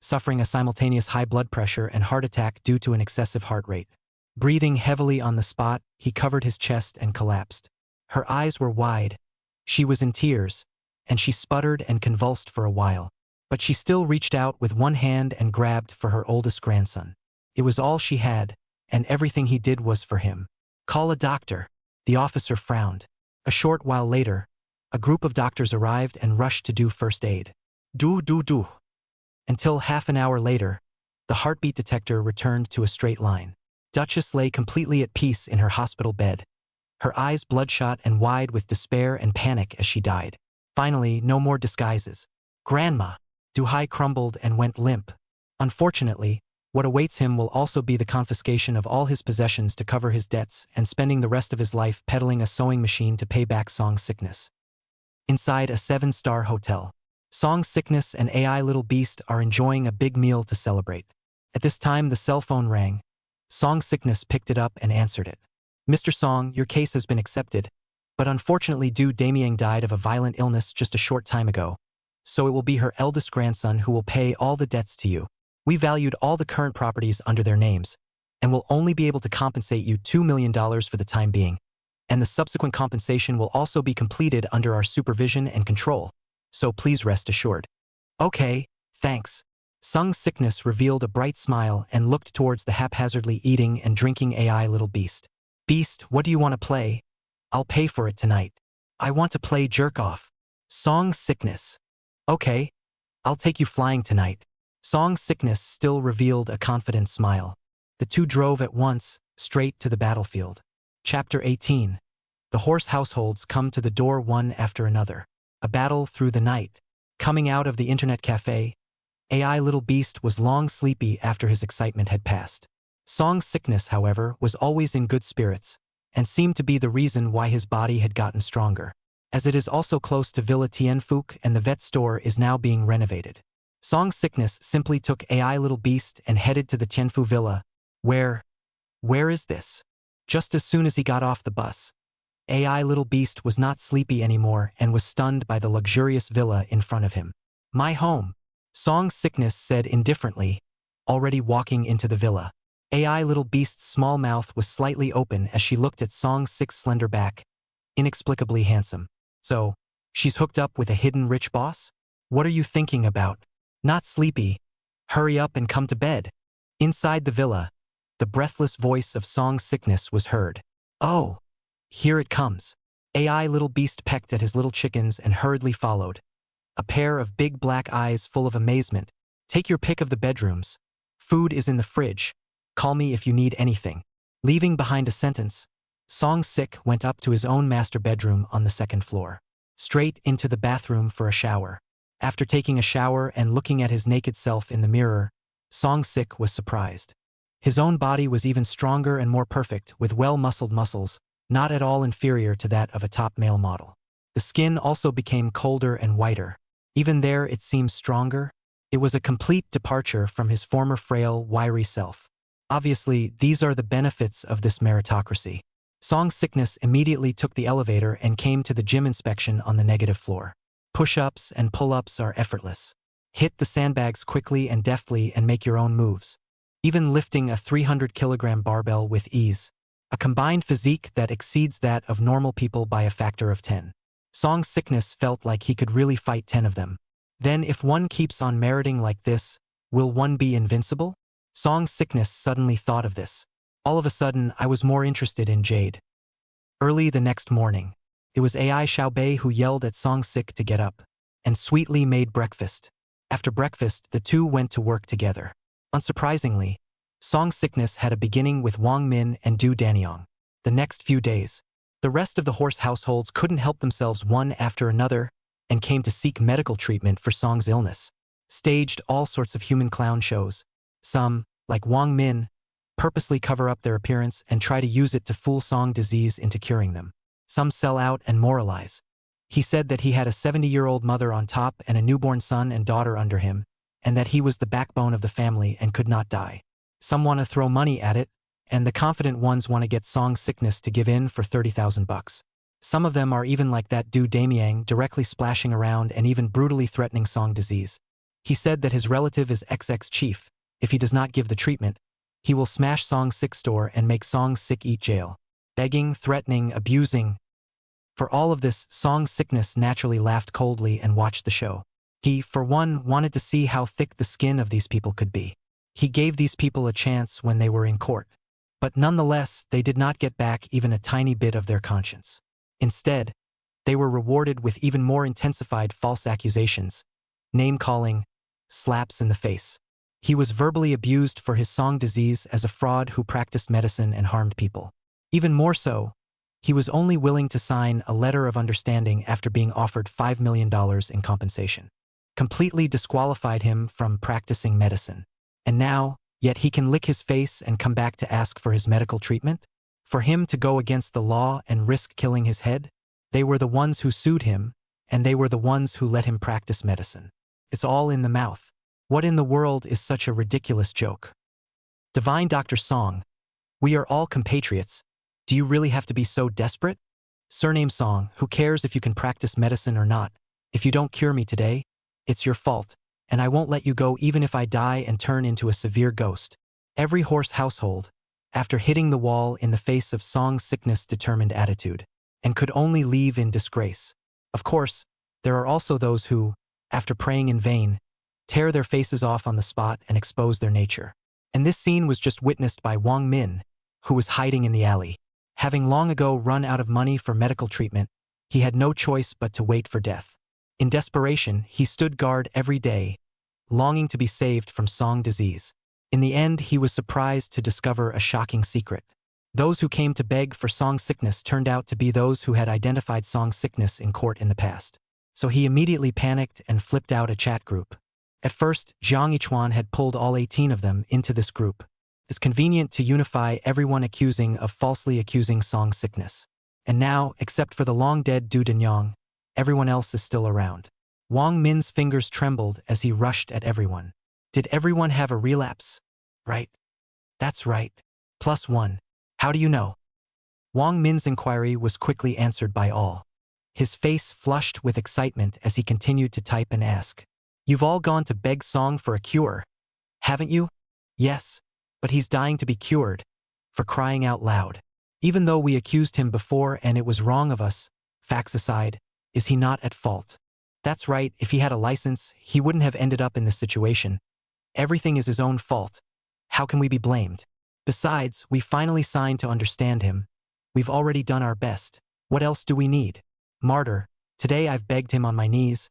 suffering a simultaneous high blood pressure and heart attack due to an excessive heart rate. Breathing heavily on the spot, he covered his chest and collapsed. Her eyes were wide. She was in tears, and she sputtered and convulsed for a while. But she still reached out with one hand and grabbed for her oldest grandson. It was all she had, and everything he did was for him. Call a doctor. The officer frowned. A short while later, a group of doctors arrived and rushed to do first aid. Do. Until half an hour later, the heartbeat detector returned to a straight line. Duchess lay completely at peace in her hospital bed, her eyes bloodshot and wide with despair and panic as she died. Finally, no more disguises. Grandma. Duhai crumbled and went limp. Unfortunately, what awaits him will also be the confiscation of all his possessions to cover his debts and spending the rest of his life peddling a sewing machine to pay back Song's sickness. Inside a 7-star hotel, Song's sickness and AI little beast are enjoying a big meal to celebrate. At this time, the cell phone rang. Song's sickness picked it up and answered it. Mr. Song, your case has been accepted, but unfortunately Damiang died of a violent illness just a short time ago, so it will be her eldest grandson who will pay all the debts to you. We valued all the current properties under their names, and will only be able to compensate you $2 million for the time being, and the subsequent compensation will also be completed under our supervision and control, so please rest assured. Okay, thanks. Sung's sickness revealed a bright smile and looked towards the haphazardly eating and drinking AI little beast. Beast, what do you want to play? I'll pay for it tonight. I want to play jerk-off. Song's sickness. Okay, I'll take you flying tonight. Song's sickness still revealed a confident smile. The two drove at once, straight to the battlefield. Chapter 18. The horse households come to the door one after another. A battle through the night. Coming out of the internet cafe, AI little beast was long sleepy after his excitement had passed. Song's sickness, however, was always in good spirits, and seemed to be the reason why his body had gotten stronger, as it is also close to Villa Tianfuk and the vet store is now being renovated. Song's sickness simply took AI little beast and headed to the Tianfu villa, where is this? Just as soon as he got off the bus, AI little beast was not sleepy anymore and was stunned by the luxurious villa in front of him. My home, Song's sickness said indifferently, already walking into the villa. AI little beast's small mouth was slightly open as she looked at Song's slender back, inexplicably handsome. So, she's hooked up with a hidden rich boss? What are you thinking about? Not sleepy. Hurry up and come to bed. Inside the villa, the breathless voice of Song's sickness was heard. Oh, here it comes. AI little beast pecked at his little chickens and hurriedly followed. A pair of big black eyes full of amazement. Take your pick of the bedrooms. Food is in the fridge. Call me if you need anything. Leaving behind a sentence, Song Sik went up to his own master bedroom on the second floor. Straight into the bathroom for a shower. After taking a shower and looking at his naked self in the mirror, Song Sik was surprised. His own body was even stronger and more perfect, with well-muscled muscles, not at all inferior to that of a top male model. The skin also became colder and whiter. Even there it seemed stronger. It was a complete departure from his former frail, wiry self. Obviously, these are the benefits of this meritocracy. Song's sickness immediately took the elevator and came to the gym inspection on the negative floor. Push-ups and pull-ups are effortless. Hit the sandbags quickly and deftly and make your own moves. Even lifting a 300-kilogram barbell with ease. A combined physique that exceeds that of normal people by a factor of 10. Song's sickness felt like he could really fight 10 of them. Then if one keeps on meriting like this, will one be invincible? Song's sickness suddenly thought of this. All of a sudden, I was more interested in Jade. Early the next morning, it was AI Xiaobei who yelled at Song Sik to get up, and sweetly made breakfast. After breakfast, the two went to work together. Unsurprisingly, Song's sickness had a beginning with Wang Min and Du Danyang. The next few days, the rest of the horse households couldn't help themselves one after another, and came to seek medical treatment for Song's illness. Staged all sorts of human clown shows. Some, like Wang Min, purposely cover up their appearance and try to use it to fool Song disease into curing them. Some sell out and moralize. He said that he had a 70-year-old mother on top and a newborn son and daughter under him, and that he was the backbone of the family and could not die. Some want to throw money at it, and the confident ones want to get Song sickness to give in for 30,000 bucks. Some of them are even like that dude Damiang, directly splashing around and even brutally threatening Song disease. He said that his relative is XX chief. If he does not give the treatment, he will smash Song's sick store and make Song sick eat jail. Begging, threatening, abusing. For all of this, Song sickness naturally laughed coldly and watched the show. He, for one, wanted to see how thick the skin of these people could be. He gave these people a chance when they were in court. But nonetheless, they did not get back even a tiny bit of their conscience. Instead, they were rewarded with even more intensified false accusations, name-calling, slaps in the face. He was verbally abused for his Song disease as a fraud who practiced medicine and harmed people. Even more so, he was only willing to sign a letter of understanding after being offered $5 million in compensation. Completely disqualified him from practicing medicine. And now, yet he can lick his face and come back to ask for his medical treatment? For him to go against the law and risk killing his head? They were the ones who sued him, and they were the ones who let him practice medicine. It's all in the mouth. What in the world is such a ridiculous joke? Divine Dr. Song, we are all compatriots. Do you really have to be so desperate? Surname Song, who cares if you can practice medicine or not? If you don't cure me today, it's your fault, and I won't let you go even if I die and turn into a severe ghost. Every horse household, after hitting the wall in the face of Song's sickness determined attitude, and could only leave in disgrace. Of course, there are also those who, after praying in vain, tear their faces off on the spot and expose their nature. And this scene was just witnessed by Wang Min, who was hiding in the alley. Having long ago run out of money for medical treatment, he had no choice but to wait for death. In desperation, he stood guard every day, longing to be saved from Song disease. In the end, he was surprised to discover a shocking secret. Those who came to beg for Song sickness turned out to be those who had identified Song sickness in court in the past. So he immediately panicked and flipped out a chat group. At first, Jiang Yichuan had pulled all 18 of them into this group. It's convenient to unify everyone accusing of falsely accusing Song sickness. And now, except for the long-dead Du Denyang, everyone else is still around. Wang Min's fingers trembled as he rushed at everyone. Did everyone have a relapse? Right. That's right. +1. How do you know? Wang Min's inquiry was quickly answered by all. His face flushed with excitement as he continued to type and ask. You've all gone to beg Song for a cure, haven't you? Yes. But he's dying to be cured. For crying out loud. Even though we accused him before and it was wrong of us, facts aside, is he not at fault? That's right, if he had a license, he wouldn't have ended up in this situation. Everything is his own fault. How can we be blamed? Besides, we finally signed to understand him. We've already done our best. What else do we need? Martyr, today I've begged him on my knees.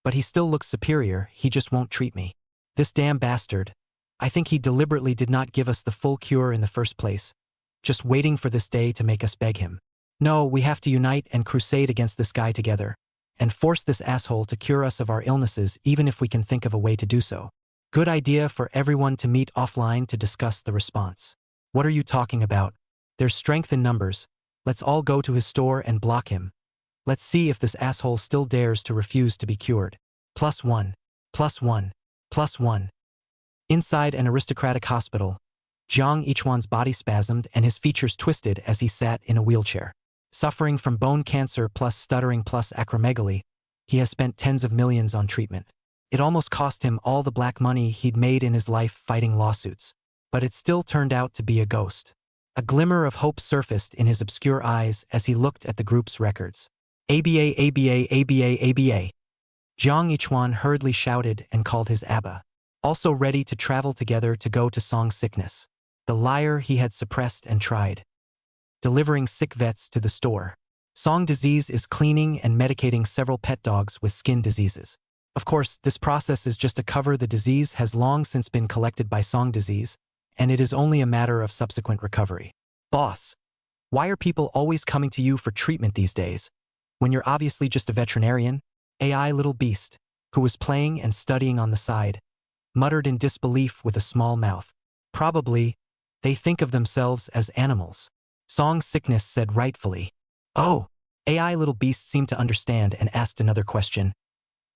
But he still looks superior, he just won't treat me. This damn bastard. I think he deliberately did not give us the full cure in the first place, just waiting for this day to make us beg him. No, we have to unite and crusade against this guy together, and force this asshole to cure us of our illnesses even if we can think of a way to do so. Good idea for everyone to meet offline to discuss the response. What are you talking about? There's strength in numbers. Let's all go to his store and block him. Let's see if this asshole still dares to refuse to be cured. +1. +1. +1. Inside an aristocratic hospital, Jiang Yichuan's body spasmed and his features twisted as he sat in a wheelchair. Suffering from bone cancer plus stuttering plus acromegaly, he has spent tens of millions on treatment. It almost cost him all the black money he'd made in his life fighting lawsuits. But it still turned out to be a ghost. A glimmer of hope surfaced in his obscure eyes as he looked at the group's records. ABA, ABA, ABA, ABA. Jiang Yichuan hurriedly shouted and called his Abba. Also ready to travel together to go to Song's sickness. The liar he had suppressed and tried. Delivering sick vets to the store. Song disease is cleaning and medicating several pet dogs with skin diseases. Of course, this process is just to cover the disease has long since been collected by Song disease, and it is only a matter of subsequent recovery. Boss, why are people always coming to you for treatment these days, when you're obviously just a veterinarian? AI little beast, who was playing and studying on the side, muttered in disbelief with a small mouth. Probably, They think of themselves as animals. Song Sickness said rightfully. Oh, AI Little Beast seemed to understand and asked another question.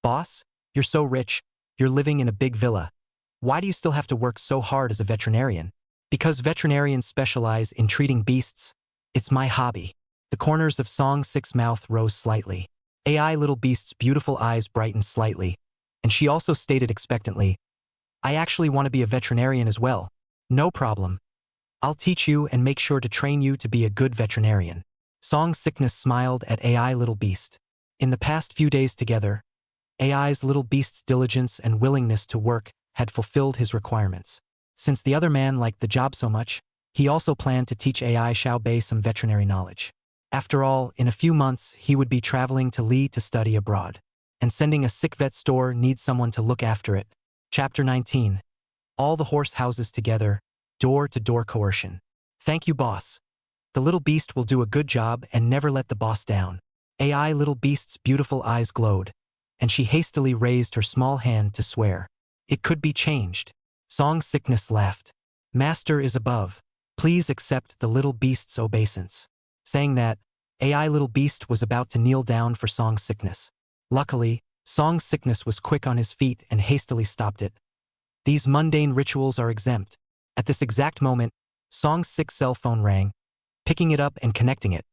Boss, you're so rich, you're living in a big villa. Why do you still have to work so hard as a veterinarian? Because veterinarians specialize in treating beasts. It's my hobby. The corners of Song Six's mouth rose slightly. AI Little Beast's beautiful eyes brightened slightly, and she also stated expectantly, I actually want to be a veterinarian as well. No problem. I'll teach you and make sure to train you to be a good veterinarian. Song Sickness smiled at AI Little Beast. In the past few days together, AI's Little Beast's diligence and willingness to work had fulfilled his requirements. Since the other man liked the job so much, he also planned to teach AI Xiaobei some veterinary knowledge. After all, in a few months, he would be traveling to Li to study abroad. And sending a sick vet store needs someone to look after it. Chapter 19. All the horse houses together, door-to-door coercion. Thank you, boss. The little beast will do a good job and never let the boss down. AI Little Beast's beautiful eyes glowed, and she hastily raised her small hand to swear. It could be changed. Song Sickness laughed. Master is above. Please accept the little beast's obeisance. Saying that, AI Little Beast was about to kneel down for Song Sickness. Luckily, Song Sickness was quick on his feet and hastily stopped it. These mundane rituals are exempt. At this exact moment, Song Six's cell phone rang. Picking it up and connecting it,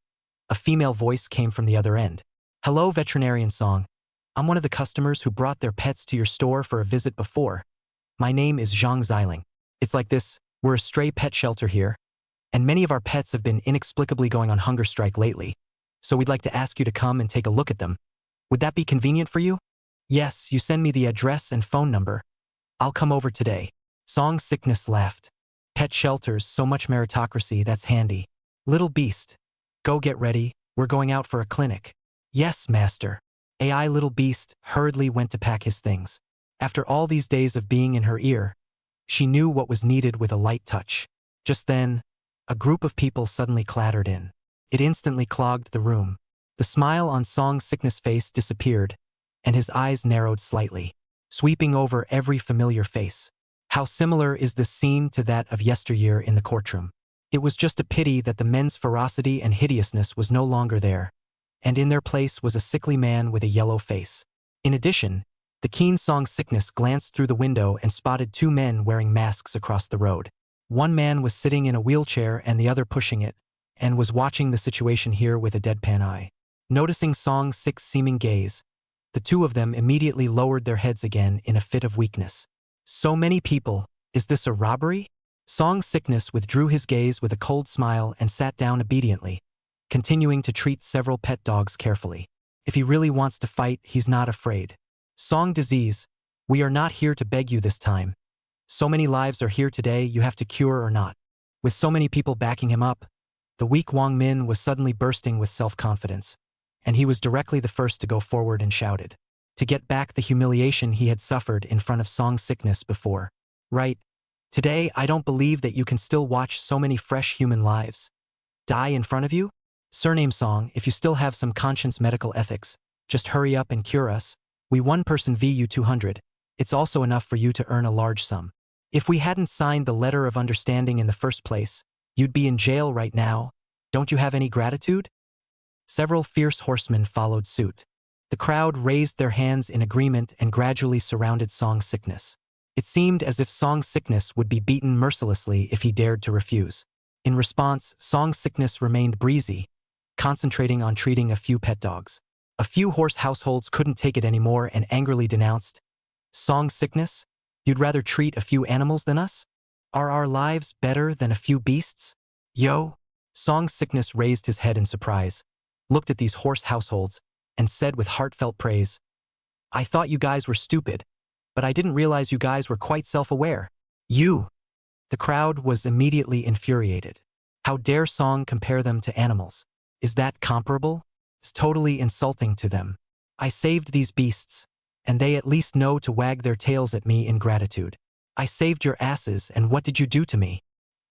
a female voice came from the other end. Hello, veterinarian Song. I'm one of the customers who brought their pets to your store for a visit before. My name is Zhang Xiling. It's like this, we're a stray pet shelter here, and many of our pets have been inexplicably going on hunger strike lately, so we'd like to ask you to come and take a look at them. Would that be convenient for you? Yes, you send me the address and phone number. I'll come over today. Song Sickness laughed. Pet shelters, so much meritocracy, that's handy. Little Beast, go get ready, we're going out for a clinic. Yes, master. AI Little Beast hurriedly went to pack his things. After all these days of being in her ear, she knew what was needed with a light touch. Just then, a group of people suddenly clattered in. It instantly clogged the room. The smile on Song Sickness' face disappeared, and his eyes narrowed slightly, sweeping over every familiar face. How similar is this scene to that of yesteryear in the courtroom? It was just a pity that the men's ferocity and hideousness was no longer there, and in their place was a sickly man with a yellow face. In addition, the keen Song Sickness glanced through the window and spotted two men wearing masks across the road. One man was sitting in a wheelchair and the other pushing it, and was watching the situation here with a deadpan eye. Noticing Song Six's seeming gaze, the two of them immediately lowered their heads again in a fit of weakness. So many people, is this a robbery? Song Sickness withdrew his gaze with a cold smile and sat down obediently, continuing to treat several pet dogs carefully. If he really wants to fight, he's not afraid. Song Disease, we are not here to beg you this time. So many lives are here today, you have to cure or not. With so many people backing him up, the weak Wang Min was suddenly bursting with self-confidence, and he was directly the first to go forward and shouted, to get back the humiliation he had suffered in front of Song Sickness before. Right. Today, I don't believe that you can still watch so many fresh human lives die in front of you. Surname Song, if you still have some conscience medical ethics, just hurry up and cure us. We one person VU 200. It's also enough for you to earn a large sum. If we hadn't signed the letter of understanding in the first place, you'd be in jail right now. Don't you have any gratitude? Several fierce horsemen followed suit. The crowd raised their hands in agreement and gradually surrounded Song Sickness. It seemed as if Song Sickness would be beaten mercilessly if he dared to refuse. In response, Song Sickness remained breezy, concentrating on treating a few pet dogs. A few horse households couldn't take it anymore and angrily denounced, Song Sickness, you'd rather treat a few animals than us? Are our lives better than a few beasts? Yo! Song Sickness raised his head in surprise, looked at these horse households, and said with heartfelt praise, I thought you guys were stupid, but I didn't realize you guys were quite self-aware. You! The crowd was immediately infuriated. How dare Song compare them to animals? Is that comparable? It's totally insulting to them. I saved these beasts, and they at least know to wag their tails at me in gratitude. I saved your asses, and what did you do to me?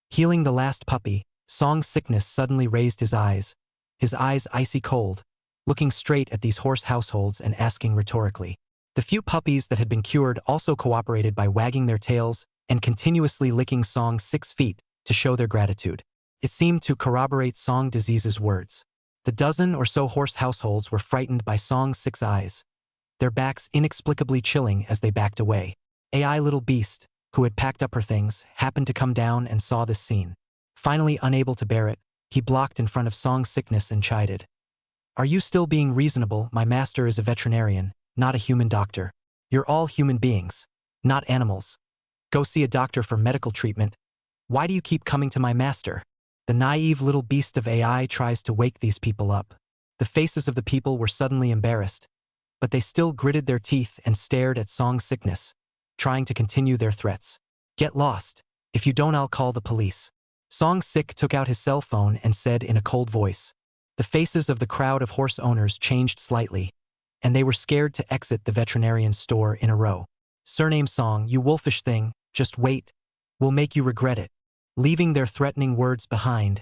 Healing the last puppy, Song Sickness suddenly raised his eyes icy cold, looking straight at these horse households and asking rhetorically. The few puppies that had been cured also cooperated by wagging their tails and continuously licking Song Six's feet, to show their gratitude. It seemed to corroborate Song Disease's words. The dozen or so horse households were frightened by Song 6's eyes, their backs inexplicably chilling as they backed away. AI little beast, who had packed up her things, happened to come down and saw this scene. Finally unable to bear it, he blocked in front of Song Sickness and chided. Are you still being reasonable? My master is a veterinarian, not a human doctor. You're all human beings, not animals. Go see a doctor for medical treatment. Why do you keep coming to my master? The naive little beast of AI tries to wake these people up. The faces of the people were suddenly embarrassed, but they still gritted their teeth and stared at Song Sickness, trying to continue their threats. Get lost. If you don't, I'll call the police. Song Sick took out his cell phone and said in a cold voice. The faces of the crowd of horse owners changed slightly, and they were scared to exit the veterinarian's store in a row. Surname Song, you wolfish thing, just wait. We'll make you regret it. Leaving their threatening words behind,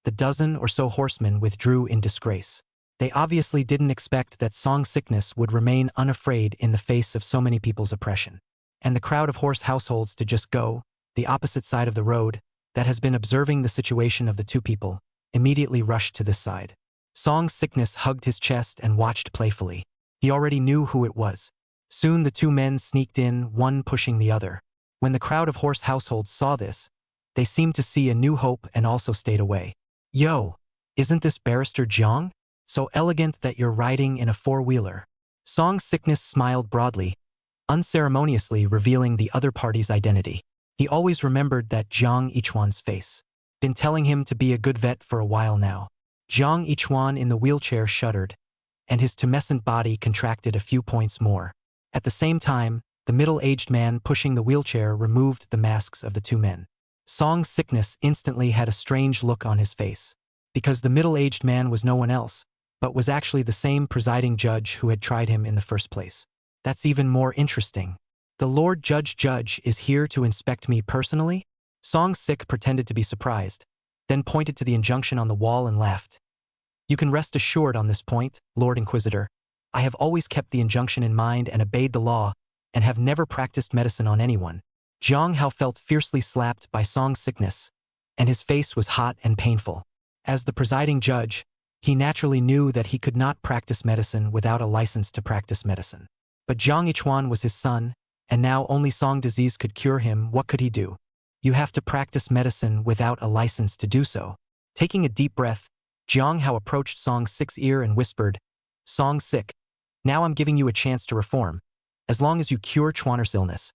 the dozen or so horsemen withdrew in disgrace. They obviously didn't expect that Song Sickness would remain unafraid in the face of so many people's oppression. And the crowd of horse households to just go, the opposite side of the road, that has been observing the situation of the two people, immediately rushed to this side. Song Sickness hugged his chest and watched playfully. He already knew who it was. Soon the two men sneaked in, one pushing the other. When the crowd of horse households saw this, they seemed to see a new hope and also stayed away. Yo, isn't this Barrister Jiang? So elegant that you're riding in a four-wheeler. Song Sickness smiled broadly, unceremoniously revealing the other party's identity. He always remembered that Jiang Ichuan's face. Been telling him to be a good vet for a while now. Jiang Ichuan in the wheelchair shuddered, and his tumescent body contracted a few points more. At the same time, the middle-aged man pushing the wheelchair removed the masks of the two men. Song Sickness instantly had a strange look on his face, because the middle-aged man was no one else, but was actually the same presiding judge who had tried him in the first place. That's even more interesting. The Lord Judge is here to inspect me personally? Song Sick pretended to be surprised, then pointed to the injunction on the wall and laughed. You can rest assured on this point, Lord Inquisitor. I have always kept the injunction in mind and obeyed the law, and have never practiced medicine on anyone. Jiang Hao felt fiercely slapped by Song Sickness, and his face was hot and painful. As the presiding judge, he naturally knew that he could not practice medicine without a license to practice medicine. But Jiang Ichuan was his son, and now only Song Disease could cure him. What could he do? You have to practice medicine without a license to do so. Taking a deep breath, Jiang Hao approached Song Sick's ear and whispered, Song Sick, now I'm giving you a chance to reform. As long as you cure Chuaner's illness,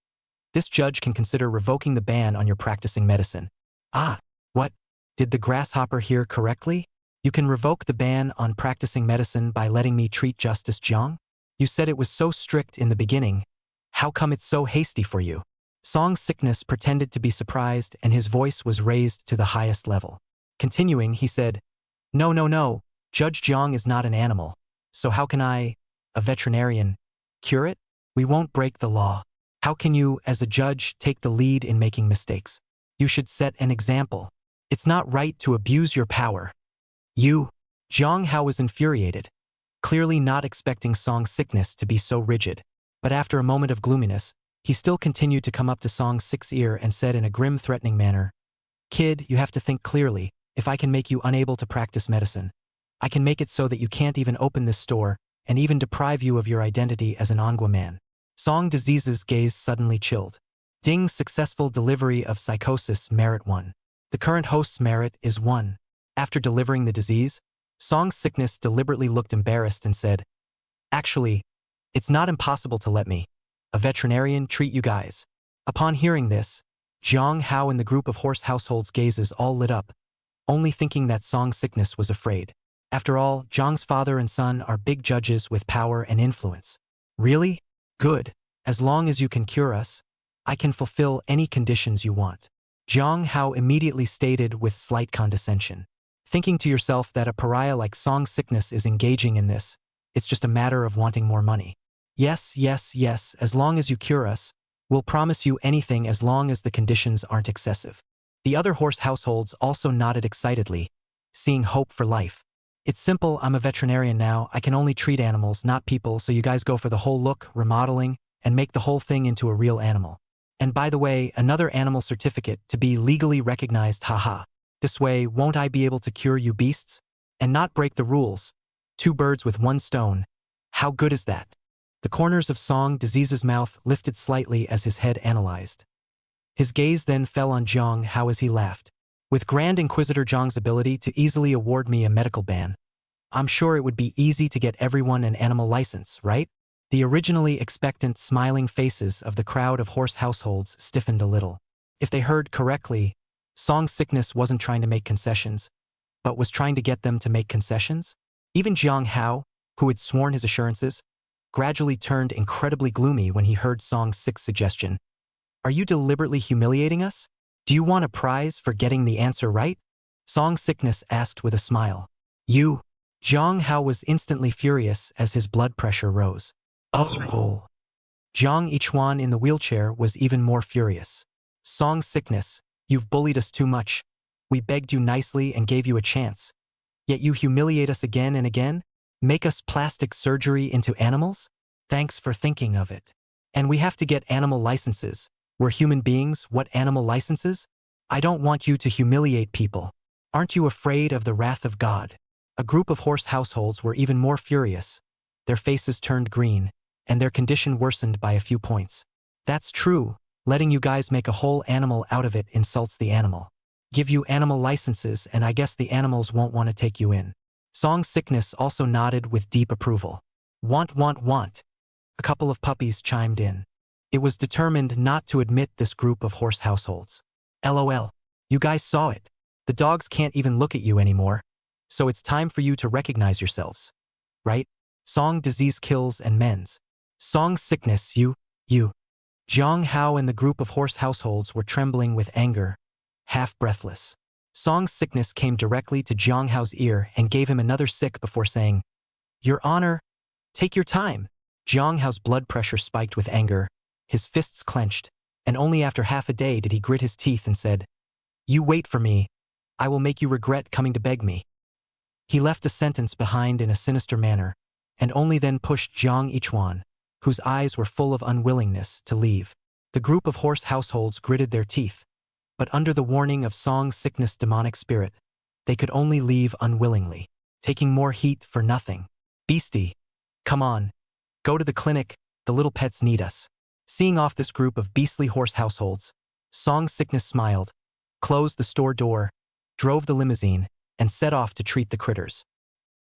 this judge can consider revoking the ban on your practicing medicine. Ah, what? Did the grasshopper hear correctly? You can revoke the ban on practicing medicine by letting me treat Justice Jiang? You said it was so strict in the beginning. How come it's so hasty for you? Song Sickness pretended to be surprised and his voice was raised to the highest level. Continuing, he said, No, Judge Jiang is not an animal. So how can I, a veterinarian, cure it? We won't break the law. How can you, as a judge, take the lead in making mistakes? You should set an example. It's not right to abuse your power. Jiang Hao was infuriated, clearly not expecting Song Sickness to be so rigid. But after a moment of gloominess, he still continued to come up to Song Sick's ear and said in a grim, threatening manner, Kid, you have to think clearly. If I can make you unable to practice medicine, I can make it so that you can't even open this store and even deprive you of your identity as an Anhwa man. Song Disease's gaze suddenly chilled. Ding's successful delivery of psychosis merit 1. The current host's merit is 1. After delivering the disease, Song Sickness deliberately looked embarrassed and said, Actually, it's not impossible to let me, a veterinarian, treat you guys. Upon hearing this, Jiang Hao and the group of horse households' gazes all lit up, only thinking that Song Sickness was afraid. After all, Jiang's father and son are big judges with power and influence. Really? Good. As long as you can cure us, I can fulfill any conditions you want. Jiang Hao immediately stated with slight condescension. Thinking to yourself that a pariah like Song Sickness is engaging in this, it's just a matter of wanting more money. Yes, as long as you cure us, we'll promise you anything as long as the conditions aren't excessive. The other horse households also nodded excitedly, seeing hope for life. It's simple, I'm a veterinarian now, I can only treat animals, not people, so you guys go for the whole look, remodeling, and make the whole thing into a real animal. And by the way, another animal certificate to be legally recognized, haha. This way, won't I be able to cure you beasts? And not break the rules. 2 birds with 1 stone. How good is that? The corners of Song Disease's mouth lifted slightly as his head analyzed. His gaze then fell on Jiang Hao as he laughed. With Grand Inquisitor Zhang's ability to easily award me a medical ban, I'm sure it would be easy to get everyone an animal license, right? The originally expectant smiling faces of the crowd of horse households stiffened a little. If they heard correctly, Song Sickness wasn't trying to make concessions, but was trying to get them to make concessions? Even Jiang Hao, who had sworn his assurances, gradually turned incredibly gloomy when he heard Song Sick's suggestion. Are you deliberately humiliating us? Do you want a prize for getting the answer right? Song Sickness asked with a smile. You. Jiang Hao was instantly furious as his blood pressure rose. Oh. Jiang Ichuan in the wheelchair was even more furious. Song Sickness, you've bullied us too much. We begged you nicely and gave you a chance. Yet you humiliate us again and again? Make us plastic surgery into animals? Thanks for thinking of it. And we have to get animal licenses. We're human beings, what animal licenses? I don't want you to humiliate people. Aren't you afraid of the wrath of God? A group of horse households were even more furious. Their faces turned green, and their condition worsened by a few points. That's true. Letting you guys make a whole animal out of it insults the animal. Give you animal licenses and I guess the animals won't want to take you in. Song Sickness also nodded with deep approval. Want. A couple of puppies chimed in. It was determined not to admit this group of horse households. LOL. You guys saw it. The dogs can't even look at you anymore. So it's time for you to recognize yourselves. Right? Song Disease kills and mends. Song Sickness, you. Jiang Hao and the group of horse households were trembling with anger, half breathless. Song Sickness came directly to Jiang Hao's ear and gave him another sick before saying, Your Honor, take your time. Jiang Hao's blood pressure spiked with anger, his fists clenched, and only after half a day did he grit his teeth and said, You wait for me. I will make you regret coming to beg me. He left a sentence behind in a sinister manner, and only then pushed Jiang Ichuan, whose eyes were full of unwillingness, to leave. The group of horse households gritted their teeth, but under the warning of Song Sickness' demonic spirit, they could only leave unwillingly, taking more heat for nothing. Beastie. Come on. Go to the clinic, the little pets need us. Seeing off this group of beastly horse households, Song Sickness smiled, closed the store door, drove the limousine, and set off to treat the critters.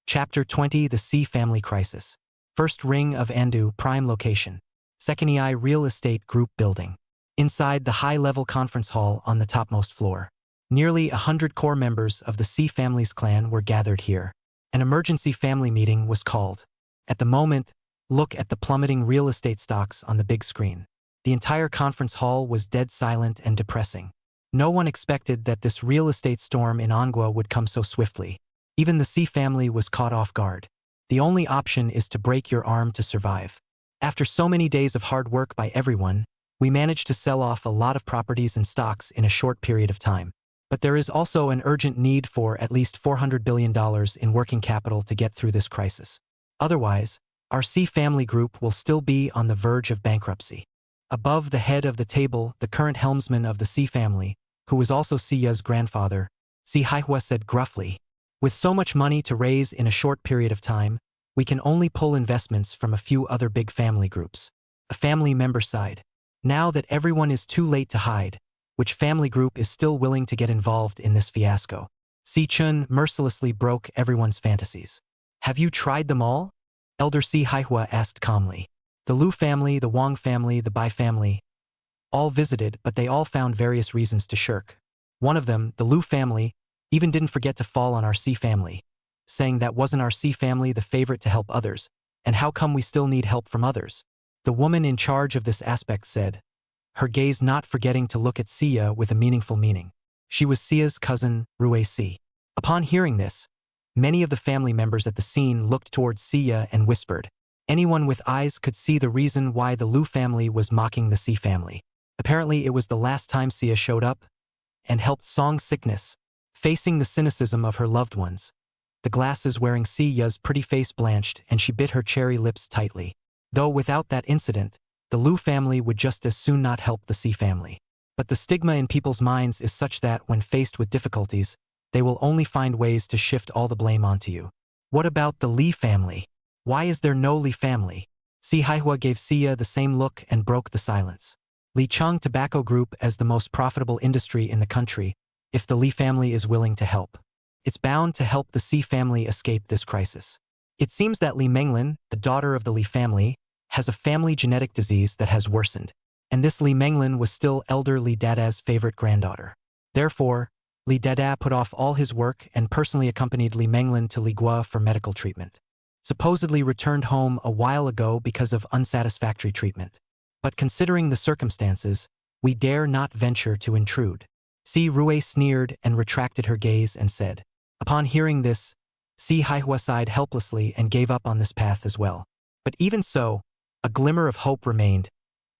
Chapter 20: The Sea Family Crisis. First ring of Andu, prime location. Second EI Real Estate Group building. Inside the high-level conference hall on the topmost floor. Nearly 100 core members of the Sea family's clan were gathered here. An emergency family meeting was called. At the moment, look at the plummeting real estate stocks on the big screen. The entire conference hall was dead silent and depressing. No one expected that this real estate storm in Anhwa would come so swiftly. Even the Sea family was caught off guard. The only option is to break your arm to survive. After so many days of hard work by everyone, we managed to sell off a lot of properties and stocks in a short period of time. But there is also an urgent need for at least $400 billion in working capital to get through this crisis. Otherwise, our Sea family group will still be on the verge of bankruptcy. Above the head of the table, the current helmsman of the Sea family, who was also Sia's grandfather, Si Haihua, said gruffly, With so much money to raise in a short period of time, we can only pull investments from a few other big family groups. A family member sighed. Now that everyone is too late to hide, which family group is still willing to get involved in this fiasco? Si Chun mercilessly broke everyone's fantasies. Have you tried them all? Elder Si Haihua asked calmly. The Lu family, the Wang family, the Bai family. All visited, but they all found various reasons to shirk. One of them, the Lu family, even didn't forget to fall on our Si family, saying that wasn't our Si family the favorite to help others, and how come we still need help from others? The woman in charge of this aspect said, her gaze not forgetting to look at Sia with a meaningful meaning. She was Sia's cousin, Rue Si. Upon hearing this, many of the family members at the scene looked towards Sia and whispered. Anyone with eyes could see the reason why the Lu family was mocking the Si family. Apparently it was the last time Sia showed up and helped Song Sickness, facing the cynicism of her loved ones. The glasses wearing Sia's pretty face blanched and she bit her cherry lips tightly. Though without that incident, the Lu family would just as soon not help the Si family. But the stigma in people's minds is such that when faced with difficulties, they will only find ways to shift all the blame onto you. What about the Li family? Why is there no Li family? Si Haihua gave Sia the same look and broke the silence. Li Cheng Tobacco Group as the most profitable industry in the country, if the Li family is willing to help. It's bound to help the Si family escape this crisis. It seems that Li Menglin, the daughter of the Li family, has a family genetic disease that has worsened, and this Li Menglin was still elder Li Dada's favorite granddaughter. Therefore, Li Dada put off all his work and personally accompanied Li Menglin to Li Gua for medical treatment. Supposedly returned home a while ago because of unsatisfactory treatment. But considering the circumstances, we dare not venture to intrude. Si Rue sneered and retracted her gaze and said. Upon hearing this, Si Haihua sighed helplessly and gave up on this path as well. But even so, a glimmer of hope remained.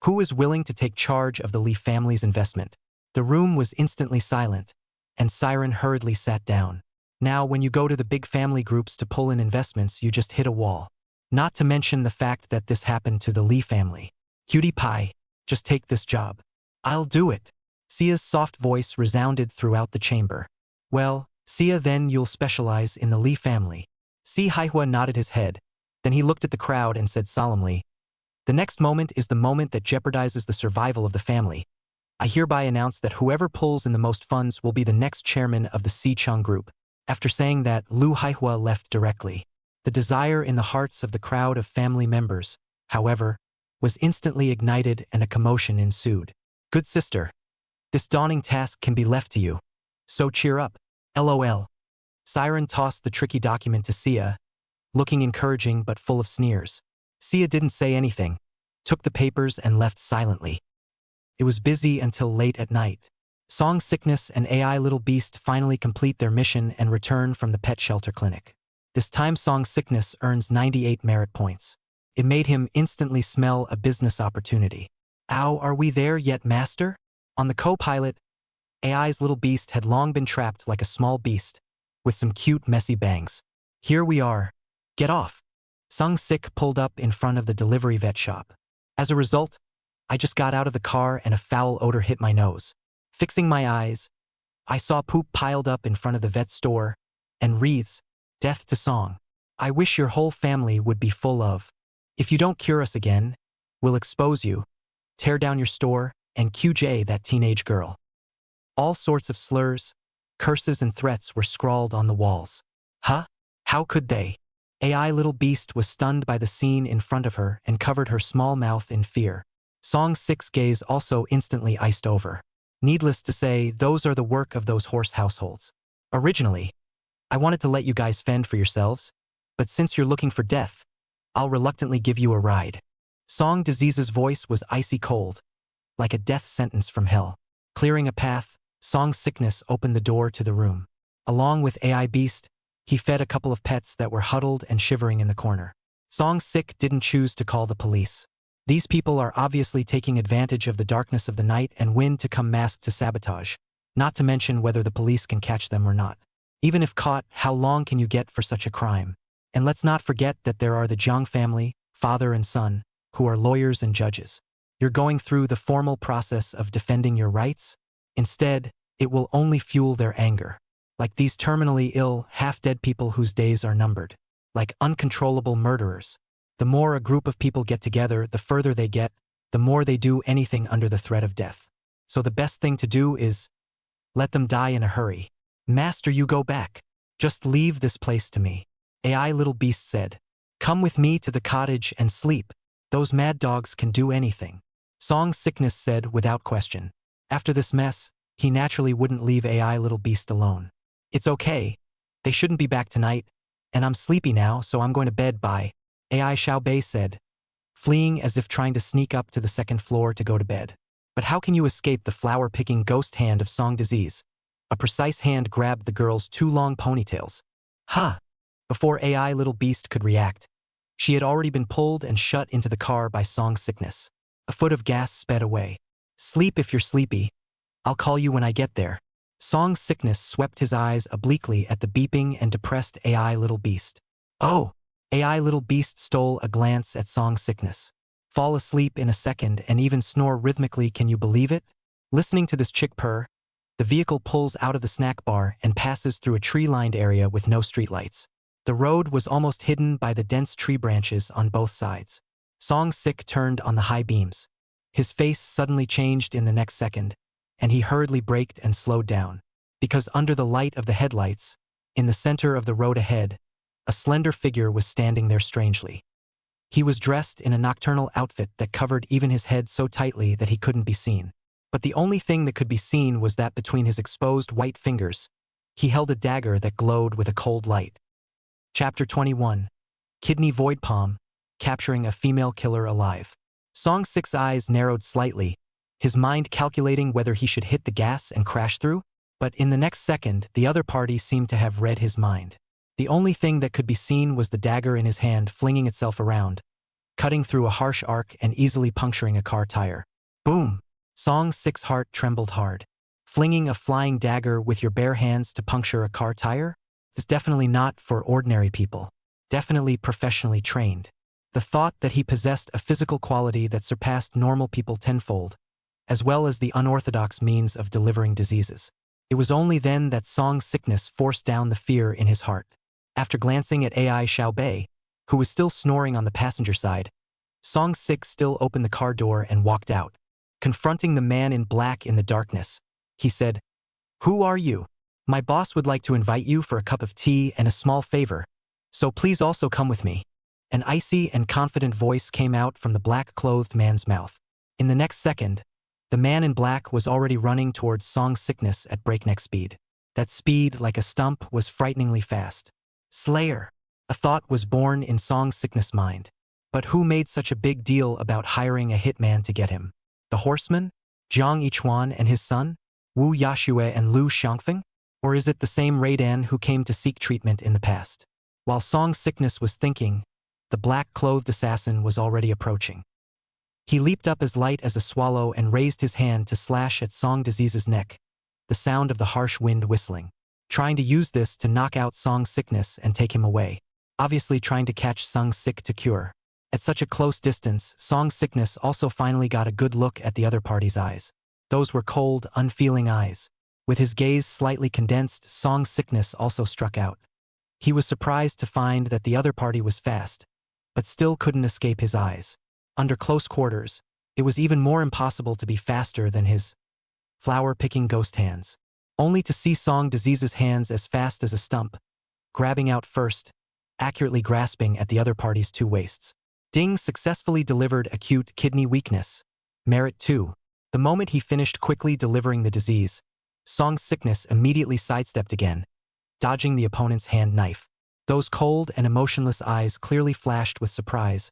Who is willing to take charge of the Li family's investment? The room was instantly silent, and Siren hurriedly sat down. Now, when you go to the big family groups to pull in investments, you just hit a wall. Not to mention the fact that this happened to the Li family. Cutie pie, just take this job. I'll do it. Sia's soft voice resounded throughout the chamber. Well, Sia, then you'll specialize in the Li family. Si Haihua nodded his head. Then he looked at the crowd and said solemnly, the next moment is the moment that jeopardizes the survival of the family. I hereby announce that whoever pulls in the most funds will be the next chairman of the Si Cheng Group. After saying that, Lu Haihua left directly. The desire in the hearts of the crowd of family members, however, was instantly ignited and a commotion ensued. Good sister, this daunting task can be left to you. So cheer up. LOL. Siren tossed the tricky document to Sia, looking encouraging but full of sneers. Sia didn't say anything, took the papers and left silently. It was busy until late at night. Song Sickness and AI Little Beast finally complete their mission and return from the pet shelter clinic. This time Song Sickness earns 98 merit points. It made him instantly smell a business opportunity. Ow, are we there yet, master? On the co-pilot, AI's Little Beast had long been trapped like a small beast, with some cute messy bangs. Here we are. Get off. Sung Sik pulled up in front of the delivery vet shop. As a result, I just got out of the car and a foul odor hit my nose. Fixing my eyes, I saw poop piled up in front of the vet store, and wreaths, death to Song. I wish your whole family would be full of. If you don't cure us again, we'll expose you, tear down your store, and QJ that teenage girl. All sorts of slurs, curses and threats were scrawled on the walls. Huh? How could they? AI Little Beast was stunned by the scene in front of her and covered her small mouth in fear. Song Sik's gaze also instantly iced over. Needless to say, those are the work of those horse households. Originally, I wanted to let you guys fend for yourselves, but since you're looking for death, I'll reluctantly give you a ride. Song Disease's voice was icy cold, like a death sentence from hell. Clearing a path, Song Sickness opened the door to the room. Along with AI Beast, he fed a couple of pets that were huddled and shivering in the corner. Song Sick didn't choose to call the police. These people are obviously taking advantage of the darkness of the night and wind to come masked to sabotage, not to mention whether the police can catch them or not. Even if caught, how long can you get for such a crime? And let's not forget that there are the Jiang family, father and son, who are lawyers and judges. You're going through the formal process of defending your rights? Instead, it will only fuel their anger. Like these terminally ill, half-dead people whose days are numbered. Like uncontrollable murderers. The more a group of people get together, the further they get, the more they do anything under the threat of death. So the best thing to do is let them die in a hurry. Master, you go back. Just leave this place to me. AI Little Beast said. Come with me to the cottage and sleep. Those mad dogs can do anything. Song Sickness said without question. After this mess, he naturally wouldn't leave AI Little Beast alone. It's okay. They shouldn't be back tonight, and I'm sleepy now, so I'm going to bed. Bye. AI Xiao Bei said, fleeing as if trying to sneak up to the second floor to go to bed. But how can you escape the flower-picking ghost hand of Song Disease? A precise hand grabbed the girl's two long ponytails. Ha! Before AI Little Beast could react, she had already been pulled and shut into the car by Song Sickness. A foot of gas sped away. Sleep if you're sleepy. I'll call you when I get there. Song Sickness swept his eyes obliquely at the beeping and depressed AI Little Beast. Oh! AI Little Beast stole a glance at Song Sickness. fall asleep in a second, and even snore rhythmically. Can you believe it? Listening to this chick purr, the vehicle pulls out of the snack bar and passes through a tree-lined area with no streetlights. The road was almost hidden by the dense tree branches on both sides. Song-sik turned on the high beams. His face suddenly changed in the next second, and he hurriedly braked and slowed down. Because under the light of the headlights, in the center of the road ahead, a slender figure was standing there strangely. He was dressed in a nocturnal outfit that covered even his head so tightly that he couldn't be seen. But the only thing that could be seen was that between his exposed white fingers, he held a dagger that glowed with a cold light. Chapter 21. Kidney Void Palm, Capturing a Female Killer Alive. Song-sik's eyes narrowed slightly, his mind calculating whether he should hit the gas and crash through. But in the next second, the other party seemed to have read his mind. The only thing that could be seen was the dagger in his hand flinging itself around, cutting through a harsh arc and easily puncturing a car tire. Boom! Song-sik's heart trembled hard. Flinging a flying dagger with your bare hands to puncture a car tire? Is definitely not for ordinary people. Definitely professionally trained. The thought that he possessed a physical quality that surpassed normal people tenfold, as well as the unorthodox means of delivering diseases. It was only then that Song's sickness forced down the fear in his heart. After glancing at Ai Xiaobei, who was still snoring on the passenger side, Song-sik still opened the car door and walked out. Confronting the man in black in the darkness, he said, "Who are you? My boss would like to invite you for a cup of tea and a small favor, so please also come with me." An icy and confident voice came out from the black-clothed man's mouth. In the next second, the man in black was already running towards Song's sickness at breakneck speed. That speed, like a stump, was frighteningly fast. Slayer! A thought was born in Song's sickness mind. But who made such a big deal about hiring a hitman to get him? The horseman? Jiang Yichuan and his son? Wu Yaxue and Lu Xiangfeng? Or is it the same Raidan who came to seek treatment in the past? While Song's sickness was thinking, the black-clothed assassin was already approaching. He leaped up as light as a swallow and raised his hand to slash at Song Disease's neck, the sound of the harsh wind whistling, trying to use this to knock out Song's sickness and take him away, obviously trying to catch Song's sick to cure. At such a close distance, Song's sickness also finally got a good look at the other party's eyes. Those were cold, unfeeling eyes. With his gaze slightly condensed, Song's sickness also struck out. He was surprised to find that the other party was fast, but still couldn't escape his eyes. Under close quarters, it was even more impossible to be faster than his flower-picking ghost hands. Only to see Song Disease's hands as fast as a stump, grabbing out first, accurately grasping at the other party's two waists. Ding successfully delivered acute kidney weakness. Merit 2. The moment he finished quickly delivering the disease, Song's sickness immediately sidestepped again, dodging the opponent's hand knife. Those cold and emotionless eyes clearly flashed with surprise,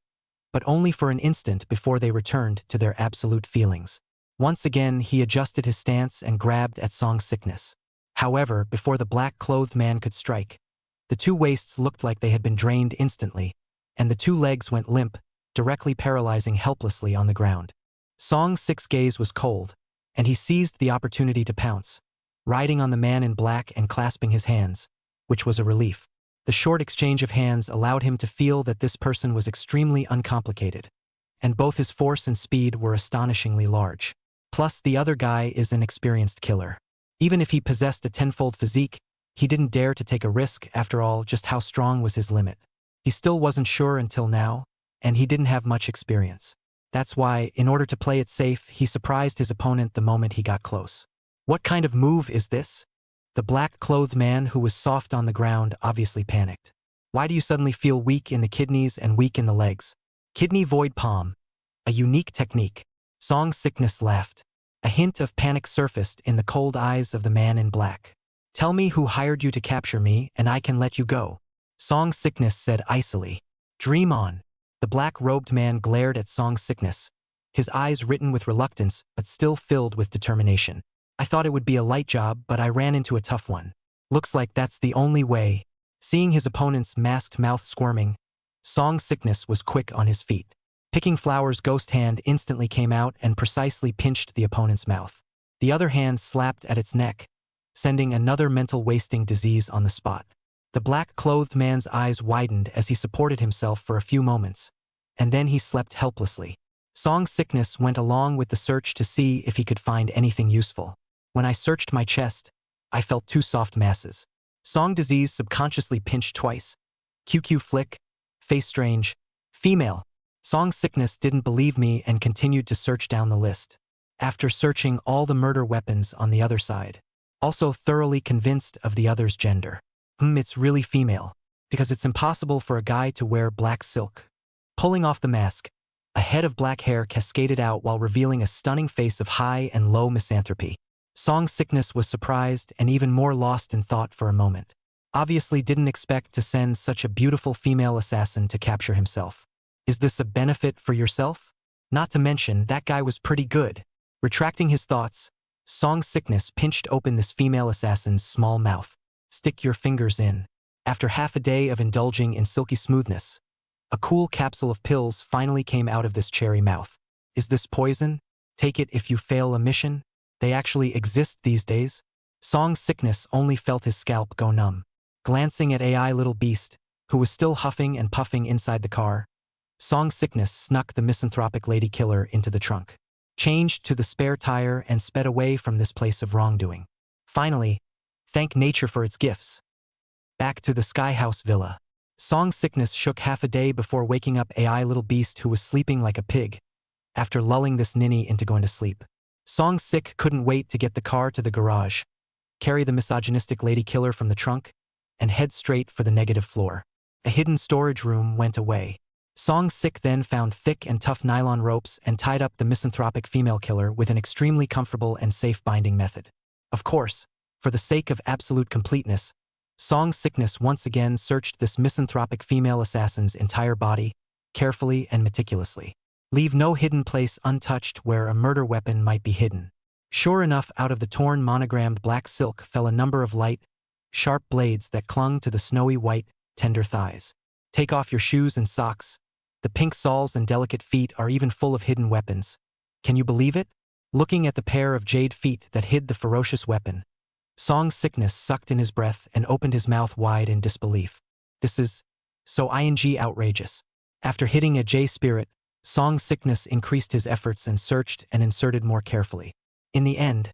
but only for an instant before they returned to their absolute feelings. Once again, he adjusted his stance and grabbed at Song's sickness. However, before the black-clothed man could strike, the two waists looked like they had been drained instantly, and the two legs went limp, directly paralyzing helplessly on the ground. Song-sik's gaze was cold, and he seized the opportunity to pounce, riding on the man in black and clasping his hands, which was a relief. The short exchange of hands allowed him to feel that this person was extremely uncomplicated, and both his force and speed were astonishingly large. Plus, the other guy is an experienced killer. Even if he possessed a tenfold physique, he didn't dare to take a risk. After all, just how strong was his limit? He still wasn't sure until now, and he didn't have much experience. That's why, in order to play it safe, he surprised his opponent the moment he got close. What kind of move is this? The black-clothed man who was soft on the ground obviously panicked. Why do you suddenly feel weak in the kidneys and weak in the legs? Kidney void palm. A unique technique. Song's sickness laughed. A hint of panic surfaced in the cold eyes of the man in black. "Tell me who hired you to capture me, and I can let you go." Song's sickness said icily. "Dream on." The black-robed man glared at Song's sickness, his eyes written with reluctance but still filled with determination. "I thought it would be a light job, but I ran into a tough one. Looks like that's the only way." Seeing his opponent's masked mouth squirming, Song's sickness was quick on his feet. Picking Flower's ghost hand instantly came out and precisely pinched the opponent's mouth. The other hand slapped at its neck, sending another mental wasting disease on the spot. The black-clothed man's eyes widened as he supported himself for a few moments, and then he slept helplessly. Song Sickness went along with the search to see if he could find anything useful. When I searched my chest, I felt 2 soft masses. Song Disease subconsciously pinched twice. QQ Flick, Face Strange, Female. Song Sickness didn't believe me and continued to search down the list. After searching all the murder weapons on the other side, also thoroughly convinced of the other's gender. It's really female, because it's impossible for a guy to wear black silk. Pulling off the mask, a head of black hair cascaded out while revealing a stunning face of high and low misanthropy. Song Sickness was surprised and even more lost in thought for a moment. Obviously didn't expect to send such a beautiful female assassin to capture himself. Is this a benefit for yourself? Not to mention, that guy was pretty good. Retracting his thoughts, Song Sickness pinched open this female assassin's small mouth. Stick your fingers in. After half a day of indulging in silky smoothness, a cool capsule of pills finally came out of this cherry mouth. Is this poison? Take it if you fail a mission? They actually exist these days? Song Sickness only felt his scalp go numb. Glancing at AI Little Beast, who was still huffing and puffing inside the car, Song Sickness snuck the misanthropic lady killer into the trunk, changed to the spare tire and sped away from this place of wrongdoing. Finally, thank nature for its gifts. Back to the Sky House Villa. Song Sickness shook half a day before waking up AI Little Beast, who was sleeping like a pig, after lulling this ninny into going to sleep. Song Sick couldn't wait to get the car to the garage, carry the misogynistic lady killer from the trunk, and head straight for the negative floor. A hidden storage room went away. Song Sick then found thick and tough nylon ropes and tied up the misanthropic female killer with an extremely comfortable and safe binding method. Of course, for the sake of absolute completeness, Song Sickness once again searched this misanthropic female assassin's entire body, carefully and meticulously. Leave no hidden place untouched where a murder weapon might be hidden. Sure enough, out of the torn monogrammed black silk fell a number of light, sharp blades that clung to the snowy white, tender thighs. Take off your shoes and socks. The pink soles and delicate feet are even full of hidden weapons. Can you believe it? Looking at the pair of jade feet that hid the ferocious weapon, Song Sickness sucked in his breath and opened his mouth wide in disbelief. This is so outrageous. After hitting a J-spirit, Song Sickness increased his efforts and searched and inserted more carefully. In the end,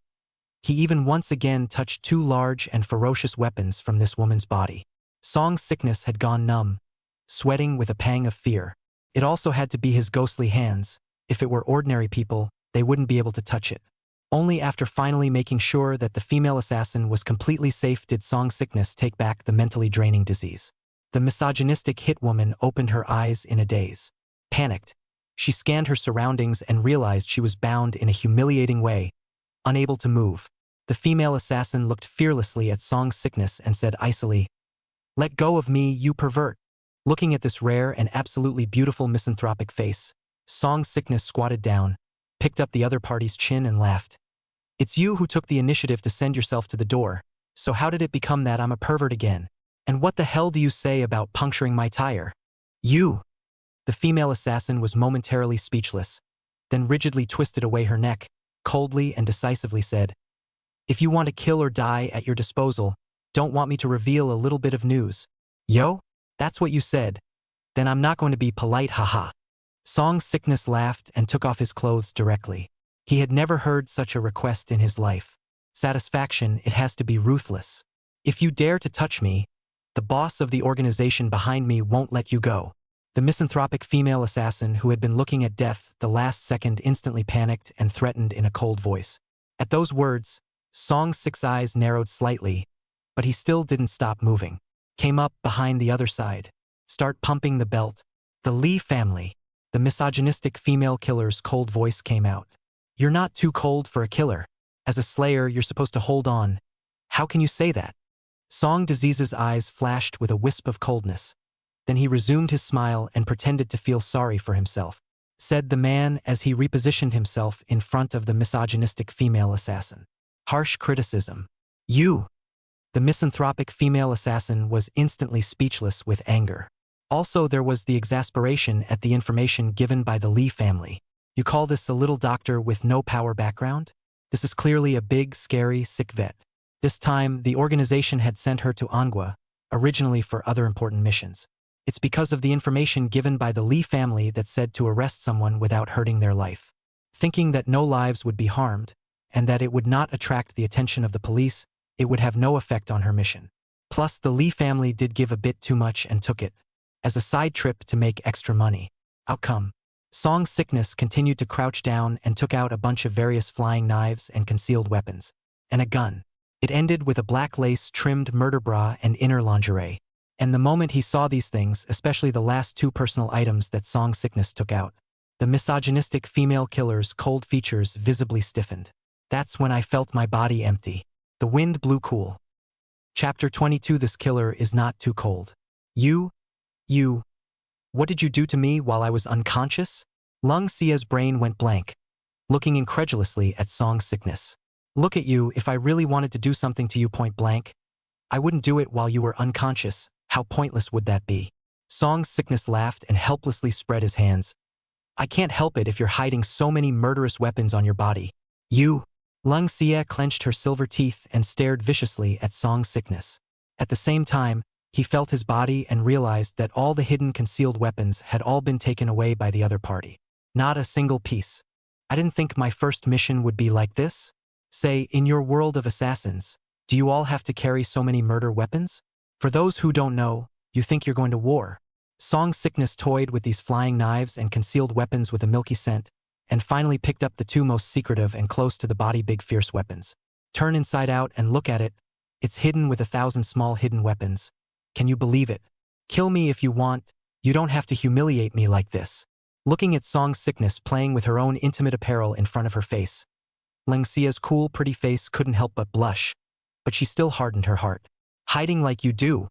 he even once again touched 2 large and ferocious weapons from this woman's body. Song Sickness had gone numb, sweating with a pang of fear. It also had to be his ghostly hands. If it were ordinary people, they wouldn't be able to touch it. Only after finally making sure that the female assassin was completely safe did Song Sickness take back the mentally draining disease. The misogynistic hit woman opened her eyes in a daze. Panicked, she scanned her surroundings and realized she was bound in a humiliating way, unable to move. The female assassin looked fearlessly at Song Sickness and said icily, "Let go of me, you pervert." Looking at this rare and absolutely beautiful misanthropic face, Song Sickness squatted down, picked up the other party's chin and laughed. "It's you who took the initiative to send yourself to the door, so how did it become that I'm a pervert again? And what the hell do you say about puncturing my tire? You!" The female assassin was momentarily speechless, then rigidly twisted away her neck, coldly and decisively said, "If you want to kill or die at your disposal, don't want me to reveal a little bit of news. Yo? That's what you said. Then I'm not going to be polite, haha." Song Sickness laughed and took off his clothes directly. He had never heard such a request in his life. Satisfaction, it has to be ruthless. "If you dare to touch me, the boss of the organization behind me won't let you go." The misanthropic female assassin who had been looking at death the last second instantly panicked and threatened in a cold voice. At those words, Song Sick's eyes narrowed slightly, but he still didn't stop moving. Came up behind the other side. Start pumping the belt. The Lee family. The misogynistic female killer's cold voice came out. "You're not too cold for a killer. As a slayer, you're supposed to hold on. How can you say that?" Song Disease's eyes flashed with a wisp of coldness. Then he resumed his smile and pretended to feel sorry for himself. Said the man as he repositioned himself in front of the misogynistic female assassin. Harsh criticism. "You!" The misanthropic female assassin was instantly speechless with anger. Also, there was the exasperation at the information given by the Lee family. "You call this a little doctor with no power background? This is clearly a big, scary, sick vet." This time, the organization had sent her to Manhwa, originally for other important missions. It's because of the information given by the Lee family that said to arrest someone without hurting their life. Thinking that no lives would be harmed, and that it would not attract the attention of the police, it would have no effect on her mission. Plus, the Lee family did give a bit too much and took it as a side trip to make extra money. Outcome. Song Sickness continued to crouch down and took out a bunch of various flying knives and concealed weapons, and a gun. It ended with a black lace-trimmed murder bra and inner lingerie. And the moment he saw these things, especially the last two personal items that Song Sickness took out, the misogynistic female killer's cold features visibly stiffened. That's when I felt my body empty. The wind blew cool. Chapter 22. This killer is not too cold. You, what did you do to me while I was unconscious? Lung Xia's brain went blank, looking incredulously at Song Sickness. Look at you. If I really wanted to do something to you point blank, I wouldn't do it while you were unconscious. How pointless would that be? Song Sickness laughed and helplessly spread his hands. I can't help it if you're hiding so many murderous weapons on your body. You. Lung Xia clenched her silver teeth and stared viciously at Song Sickness. At the same time, he felt his body and realized that all the hidden concealed weapons had all been taken away by the other party. Not a single piece. I didn't think my first mission would be like this. Say, in your world of assassins, do you all have to carry so many murder weapons? For those who don't know, you think you're going to war. Song Sickness toyed with these flying knives and concealed weapons with a milky scent, and finally picked up the two most secretive and close to the body big fierce weapons. Turn inside out and look at it. It's hidden with 1,000 small hidden weapons. Can you believe it? Kill me if you want. You don't have to humiliate me like this. Looking at Song Sickness playing with her own intimate apparel in front of her face, Lung Xia's cool, pretty face couldn't help but blush, but she still hardened her heart. Hiding like you do.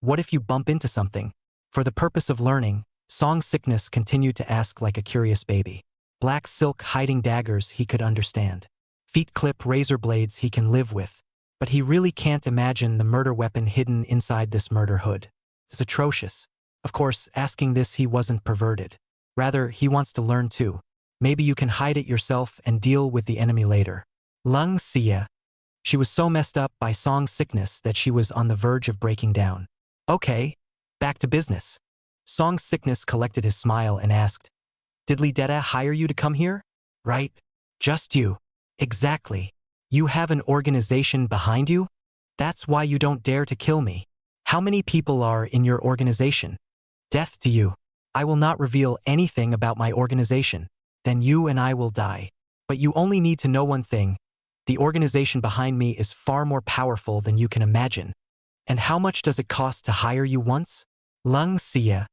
What if you bump into something? For the purpose of learning, Song Sickness continued to ask like a curious baby. Black silk hiding daggers he could understand. Feet clip razor blades he can live with. But he really can't imagine the murder weapon hidden inside this murder hood. It's atrocious. Of course, asking this he wasn't perverted. Rather, he wants to learn too. Maybe you can hide it yourself and deal with the enemy later. Lung Xia. She was so messed up by Song Sickness that she was on the verge of breaking down. Okay, back to business. Song Sickness collected his smile and asked, Did Li Deda hire you to come here? Right? Just you. Exactly. You have an organization behind you? That's why you don't dare to kill me. How many people are in your organization? Death to you. I will not reveal anything about my organization. Then you and I will die. But you only need to know one thing. The organization behind me is far more powerful than you can imagine. And how much does it cost to hire you once? Lung Xia.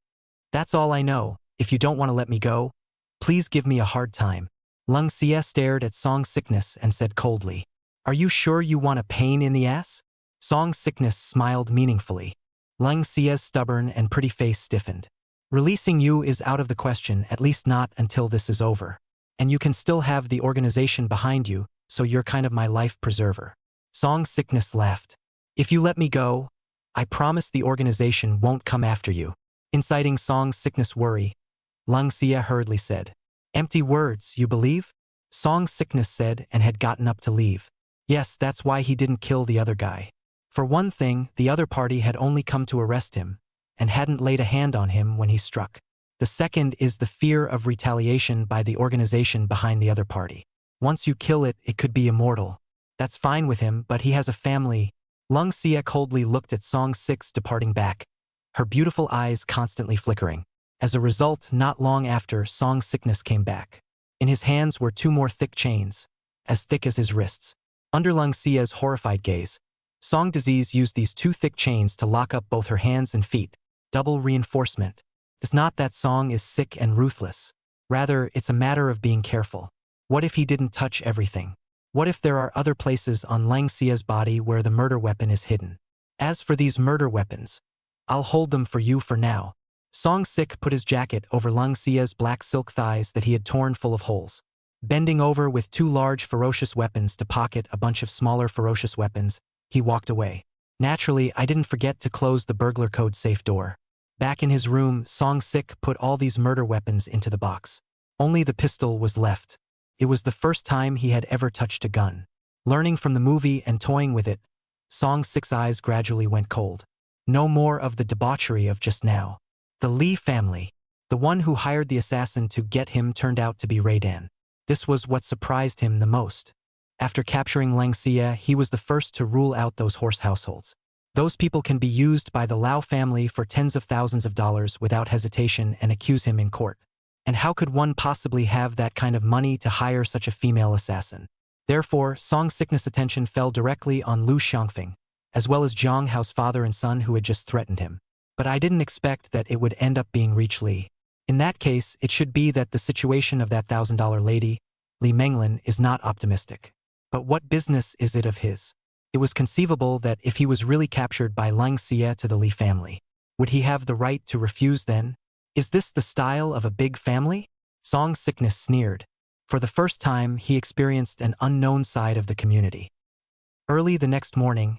That's all I know. If you don't want to let me go, please give me a hard time. Lung Xia stared at Song Sickness and said coldly, Are you sure you want a pain in the ass? Song Sickness smiled meaningfully. Lung Xia's stubborn and pretty face stiffened. Releasing you is out of the question, at least not until this is over. And you can still have the organization behind you, so you're kind of my life preserver. Song Sickness laughed. If you let me go, I promise the organization won't come after you. Inciting Song Sickness worry, Lung Xia hurriedly said, Empty words, you believe? Song Sickness said and had gotten up to leave. Yes, that's why he didn't kill the other guy. For one thing, the other party had only come to arrest him, and hadn't laid a hand on him when he struck. The second is the fear of retaliation by the organization behind the other party. Once you kill it, it could be immortal. That's fine with him, but he has a family. Lung Xia coldly looked at Song Six departing back, her beautiful eyes constantly flickering. As a result, not long after, Song Sickness came back. In his hands were two more thick chains, as thick as his wrists. Under Lung Xia's horrified gaze, Song Disease used these two thick chains to lock up both her hands and feet. Double reinforcement. It's not that Song is sick and ruthless. Rather, it's a matter of being careful. What if he didn't touch everything? What if there are other places on Lung Xia's body where the murder weapon is hidden? As for these murder weapons, I'll hold them for you for now. Song Sick put his jacket over Lung Xia's black silk thighs that he had torn full of holes. Bending over with two large ferocious weapons to pocket a bunch of smaller ferocious weapons, he walked away. Naturally, I didn't forget to close the burglar code safe door. Back in his room, Song Sick put all these murder weapons into the box. Only the pistol was left. It was the first time he had ever touched a gun. Learning from the movie and toying with it, Song Sick's eyes gradually went cold. No more of the debauchery of just now. The Li family. The one who hired the assassin to get him turned out to be Raidan. This was what surprised him the most. After capturing Lang Xie, he was the first to rule out those horse households. Those people can be used by the Lao family for tens of thousands of dollars without hesitation and accuse him in court. And how could one possibly have that kind of money to hire such a female assassin? Therefore, Song Sickness' attention fell directly on Lu Xiangfeng, as well as Zhang Hao's father and son who had just threatened him. But I didn't expect that it would end up being Reach Li. In that case, it should be that the situation of that $1,000 lady, Li Menglin, is not optimistic. But what business is it of his? It was conceivable that if he was really captured by Lang Xie to the Li family, would he have the right to refuse then? Is this the style of a big family? Song Sickness sneered. For the first time, he experienced an unknown side of the community. Early the next morning,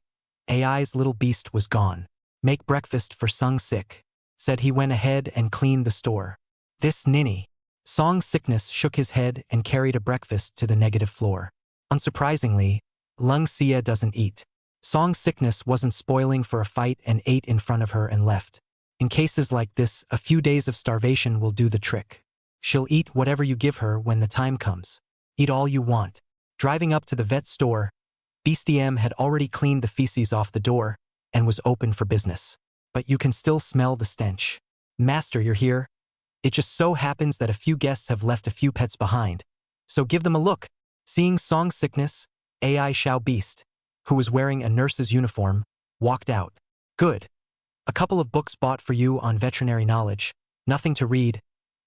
AI's little beast was gone. Make breakfast for Song Sick, said he went ahead and cleaned the store. This ninny. Song Sickness shook his head and carried a breakfast to the negative floor. Unsurprisingly, Lang Xie doesn't eat. Song Sickness wasn't spoiling for a fight and ate in front of her and left. In cases like this, a few days of starvation will do the trick. She'll eat whatever you give her when the time comes. Eat all you want. Driving up to the vet store, Beastiem had already cleaned the feces off the door and was open for business. But you can still smell the stench. Master, you're here. It just so happens that a few guests have left a few pets behind. So give them a look. Seeing Song Sickness, AI Xiao Beast, who was wearing a nurse's uniform, walked out. Good. A couple of books bought for you on veterinary knowledge. Nothing to read.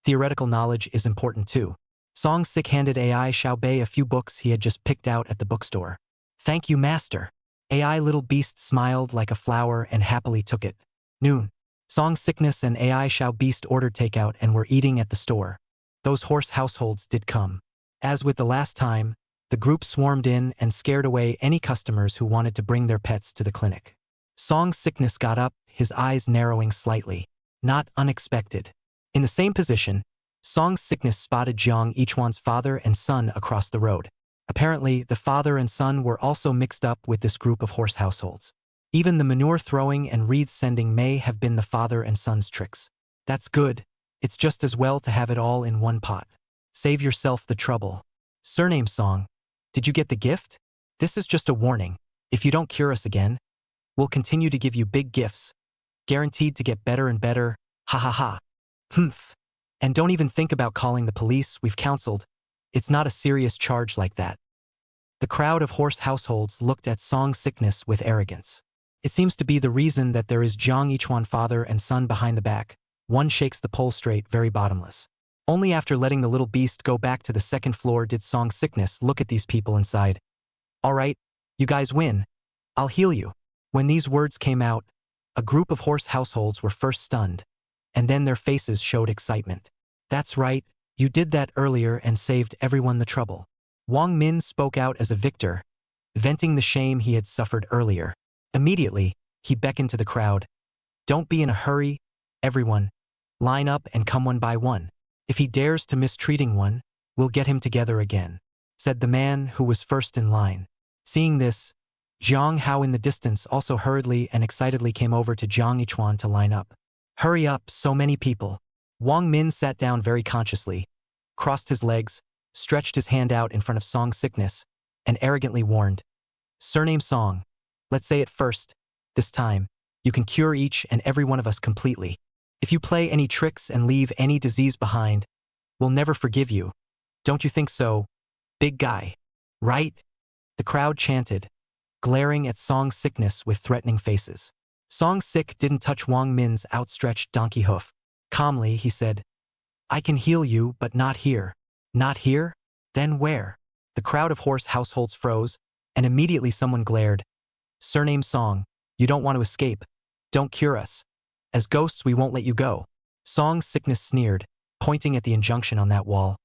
Theoretical knowledge is important too. Song Sick handed AI Xiao Bei a few books he had just picked out at the bookstore. Thank you, master. AI Little Beast smiled like a flower and happily took it. Noon. Song Sickness and AI Xiao Beast ordered takeout and were eating at the store. Those horse households did come. As with the last time, the group swarmed in and scared away any customers who wanted to bring their pets to the clinic. Song Sickness got up, his eyes narrowing slightly. Not unexpected. In the same position, Song Sickness spotted Jiang Yichuan's father and son across the road. Apparently, the father and son were also mixed up with this group of horse households. Even the manure throwing and wreath sending may have been the father and son's tricks. That's good. It's just as well to have it all in one pot. Save yourself the trouble. Surname Song. Did you get the gift? This is just a warning. If you don't cure us again, we'll continue to give you big gifts. Guaranteed to get better and better. Ha ha ha. Humph. And don't even think about calling the police, we've counseled. It's not a serious charge like that. The crowd of horse households looked at Song Sickness with arrogance. It seems to be the reason that there is Jiang Yichuan father and son behind the back. One shakes the pole straight, very bottomless. Only after letting the little beast go back to the second floor did Song Sickness look at these people inside. All right, you guys win. I'll heal you. When these words came out, a group of horse households were first stunned, and then their faces showed excitement. That's right, you did that earlier and saved everyone the trouble. Wang Min spoke out as a victor, venting the shame he had suffered earlier. Immediately, he beckoned to the crowd. Don't be in a hurry, everyone. Line up and come one by one. If he dares to mistreating one, we'll get him together again, said the man who was first in line. Seeing this, Zhang Hao in the distance also hurriedly and excitedly came over to Jiang Yichuan to line up. Hurry up, so many people. Wang Min sat down very consciously, crossed his legs, stretched his hand out in front of Song Sickness, and arrogantly warned. Surname Song. Let's say it first. This time, you can cure each and every one of us completely. If you play any tricks and leave any disease behind, we'll never forgive you. Don't you think so, big guy? Right? The crowd chanted, glaring at Song Sickness with threatening faces. Song Sick didn't touch Wang Min's outstretched donkey hoof. Calmly, he said, I can heal you, but not here. Not here? Then where? The crowd of horse households froze, and immediately someone glared. Surname Song, you don't want to escape. Don't cure us. As ghosts, we won't let you go. Song Sickness sneered, pointing at the injunction on that wall.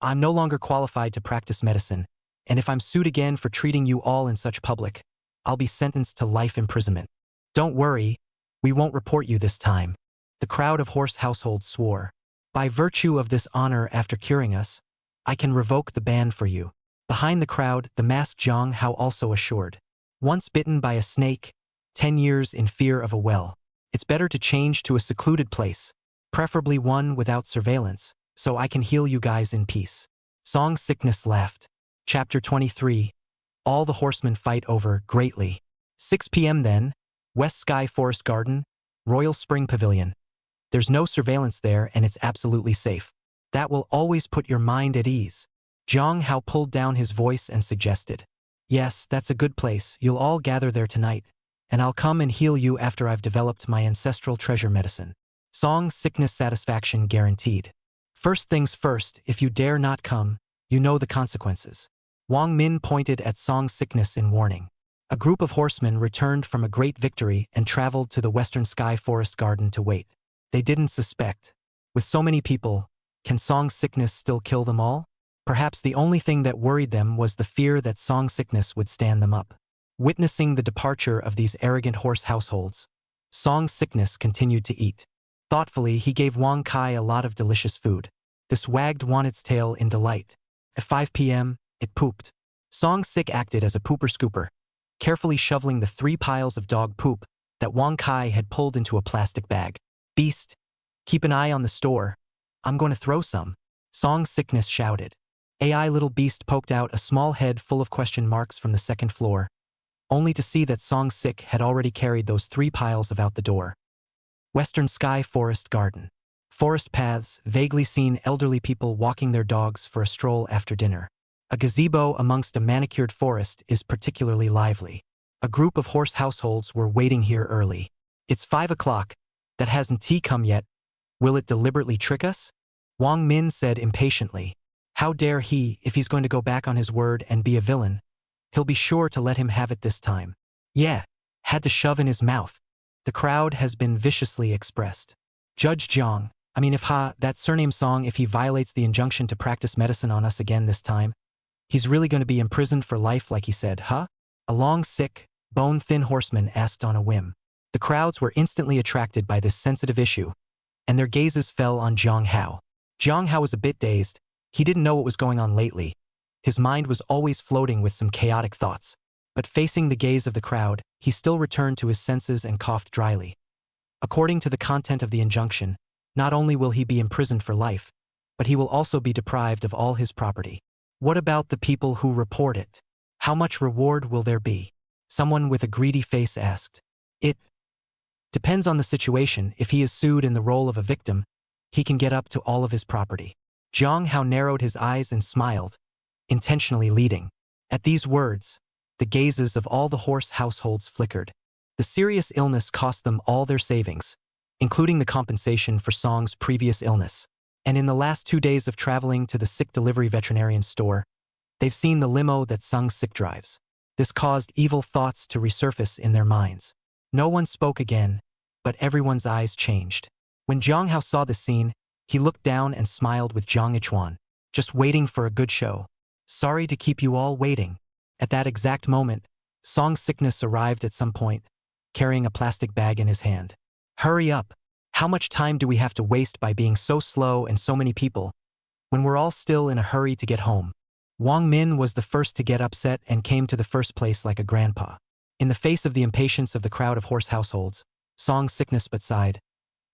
I'm no longer qualified to practice medicine, and if I'm sued again for treating you all in such public, I'll be sentenced to life imprisonment. Don't worry, we won't report you this time. The crowd of horse households swore. By virtue of this honor after curing us, I can revoke the ban for you. Behind the crowd, the masked Zhang Hao also assured. Once bitten by a snake, 10 years in fear of a well. It's better to change to a secluded place, preferably one without surveillance, so I can heal you guys in peace. Song Sickness laughed. Chapter 23. All the horsemen fight over greatly. 6 p.m. then, West Sky Forest Garden, Royal Spring Pavilion. There's no surveillance there and it's absolutely safe. That will always put your mind at ease. Zhang Hao pulled down his voice and suggested. Yes, that's a good place. You'll all gather there tonight, and I'll come and heal you after I've developed my ancestral treasure medicine. Song Sickness satisfaction guaranteed. First things first, if you dare not come, you know the consequences. Wang Min pointed at Song Sickness in warning. A group of horsemen returned from a great victory and traveled to the Western Sky Forest Garden to wait. They didn't suspect. With so many people, can Song Sickness still kill them all? Perhaps the only thing that worried them was the fear that Song Sickness would stand them up. Witnessing the departure of these arrogant horse households, Song Sickness continued to eat. Thoughtfully, he gave Wang Kai a lot of delicious food. This wagged its tail in delight. At 5 p.m., it pooped. Song Sick acted as a pooper-scooper, carefully shoveling the 3 piles of dog poop that Wang Kai had pulled into a plastic bag. Beast, keep an eye on the store. I'm going to throw some. Song Sickness shouted. AI Little Beast poked out a small head full of question marks from the second floor, only to see that Song Sick had already carried those 3 piles out the door. Western Sky Forest Garden. Forest paths, vaguely seen elderly people walking their dogs for a stroll after dinner. A gazebo amongst a manicured forest is particularly lively. A group of horse households were waiting here early. It's 5 o'clock. That hasn't tea come yet. Will it deliberately trick us? Wang Min said impatiently. How dare he, if he's going to go back on his word and be a villain? He'll be sure to let him have it this time. Yeah, had to shove in his mouth. The crowd has been viciously expressed. Judge Jiang, that surname song, if he violates the injunction to practice medicine on us again this time, he's really going to be imprisoned for life like he said, huh? A long, sick, bone-thin horseman asked on a whim. The crowds were instantly attracted by this sensitive issue, and their gazes fell on Zhang Hao. Zhang Hao was a bit dazed. He didn't know what was going on lately. His mind was always floating with some chaotic thoughts. But facing the gaze of the crowd, he still returned to his senses and coughed dryly. According to the content of the injunction, not only will he be imprisoned for life, but he will also be deprived of all his property. What about the people who report it? How much reward will there be? Someone with a greedy face asked. It depends on the situation. If he is sued in the role of a victim, he can get up to all of his property. Zhang Hao narrowed his eyes and smiled, intentionally leading. At these words, the gazes of all the horse households flickered. The serious illness cost them all their savings, including the compensation for Song's previous illness. And in the last 2 days of traveling to the sick delivery veterinarian store, they've seen the limo that Sung Sick drives. This caused evil thoughts to resurface in their minds. No one spoke again, but everyone's eyes changed. When Zhang Hao saw the scene, he looked down and smiled with Zhang Ichuan. Just waiting for a good show. Sorry to keep you all waiting. At that exact moment, Song Sickness arrived at some point, carrying a plastic bag in his hand. Hurry up. How much time do we have to waste by being so slow and so many people, when we're all still in a hurry to get home? Wang Min was the first to get upset and came to the first place like a grandpa. In the face of the impatience of the crowd of horse households, Song Sickness but sighed.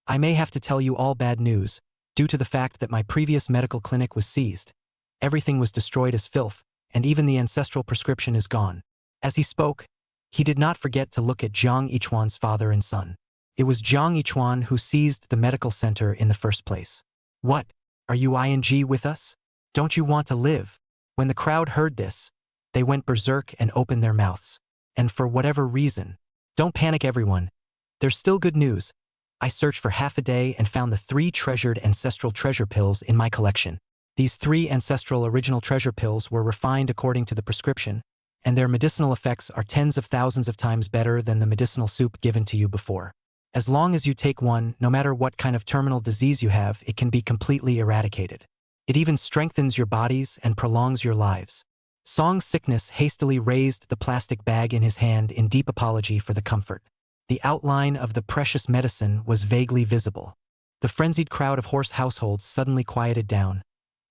I may have to tell you all bad news, due to the fact that my previous medical clinic was seized. Everything was destroyed as filth, and even the ancestral prescription is gone. As he spoke, he did not forget to look at Zhang Ichuan's father and son. It was Zhang Ichuan who seized the medical center in the first place. What? Are you ING with us? Don't you want to live? When the crowd heard this, they went berserk and opened their mouths. And for whatever reason, don't panic everyone. There's still good news. I searched for half a day and found the 3 treasured ancestral treasure pills in my collection. These 3 ancestral original treasure pills were refined according to the prescription, and their medicinal effects are tens of thousands of times better than the medicinal soup given to you before. As long as you take one, no matter what kind of terminal disease you have, it can be completely eradicated. It even strengthens your bodies and prolongs your lives. Song Sickness hastily raised the plastic bag in his hand in deep apology for the comfort. The outline of the precious medicine was vaguely visible. The frenzied crowd of horse households suddenly quieted down,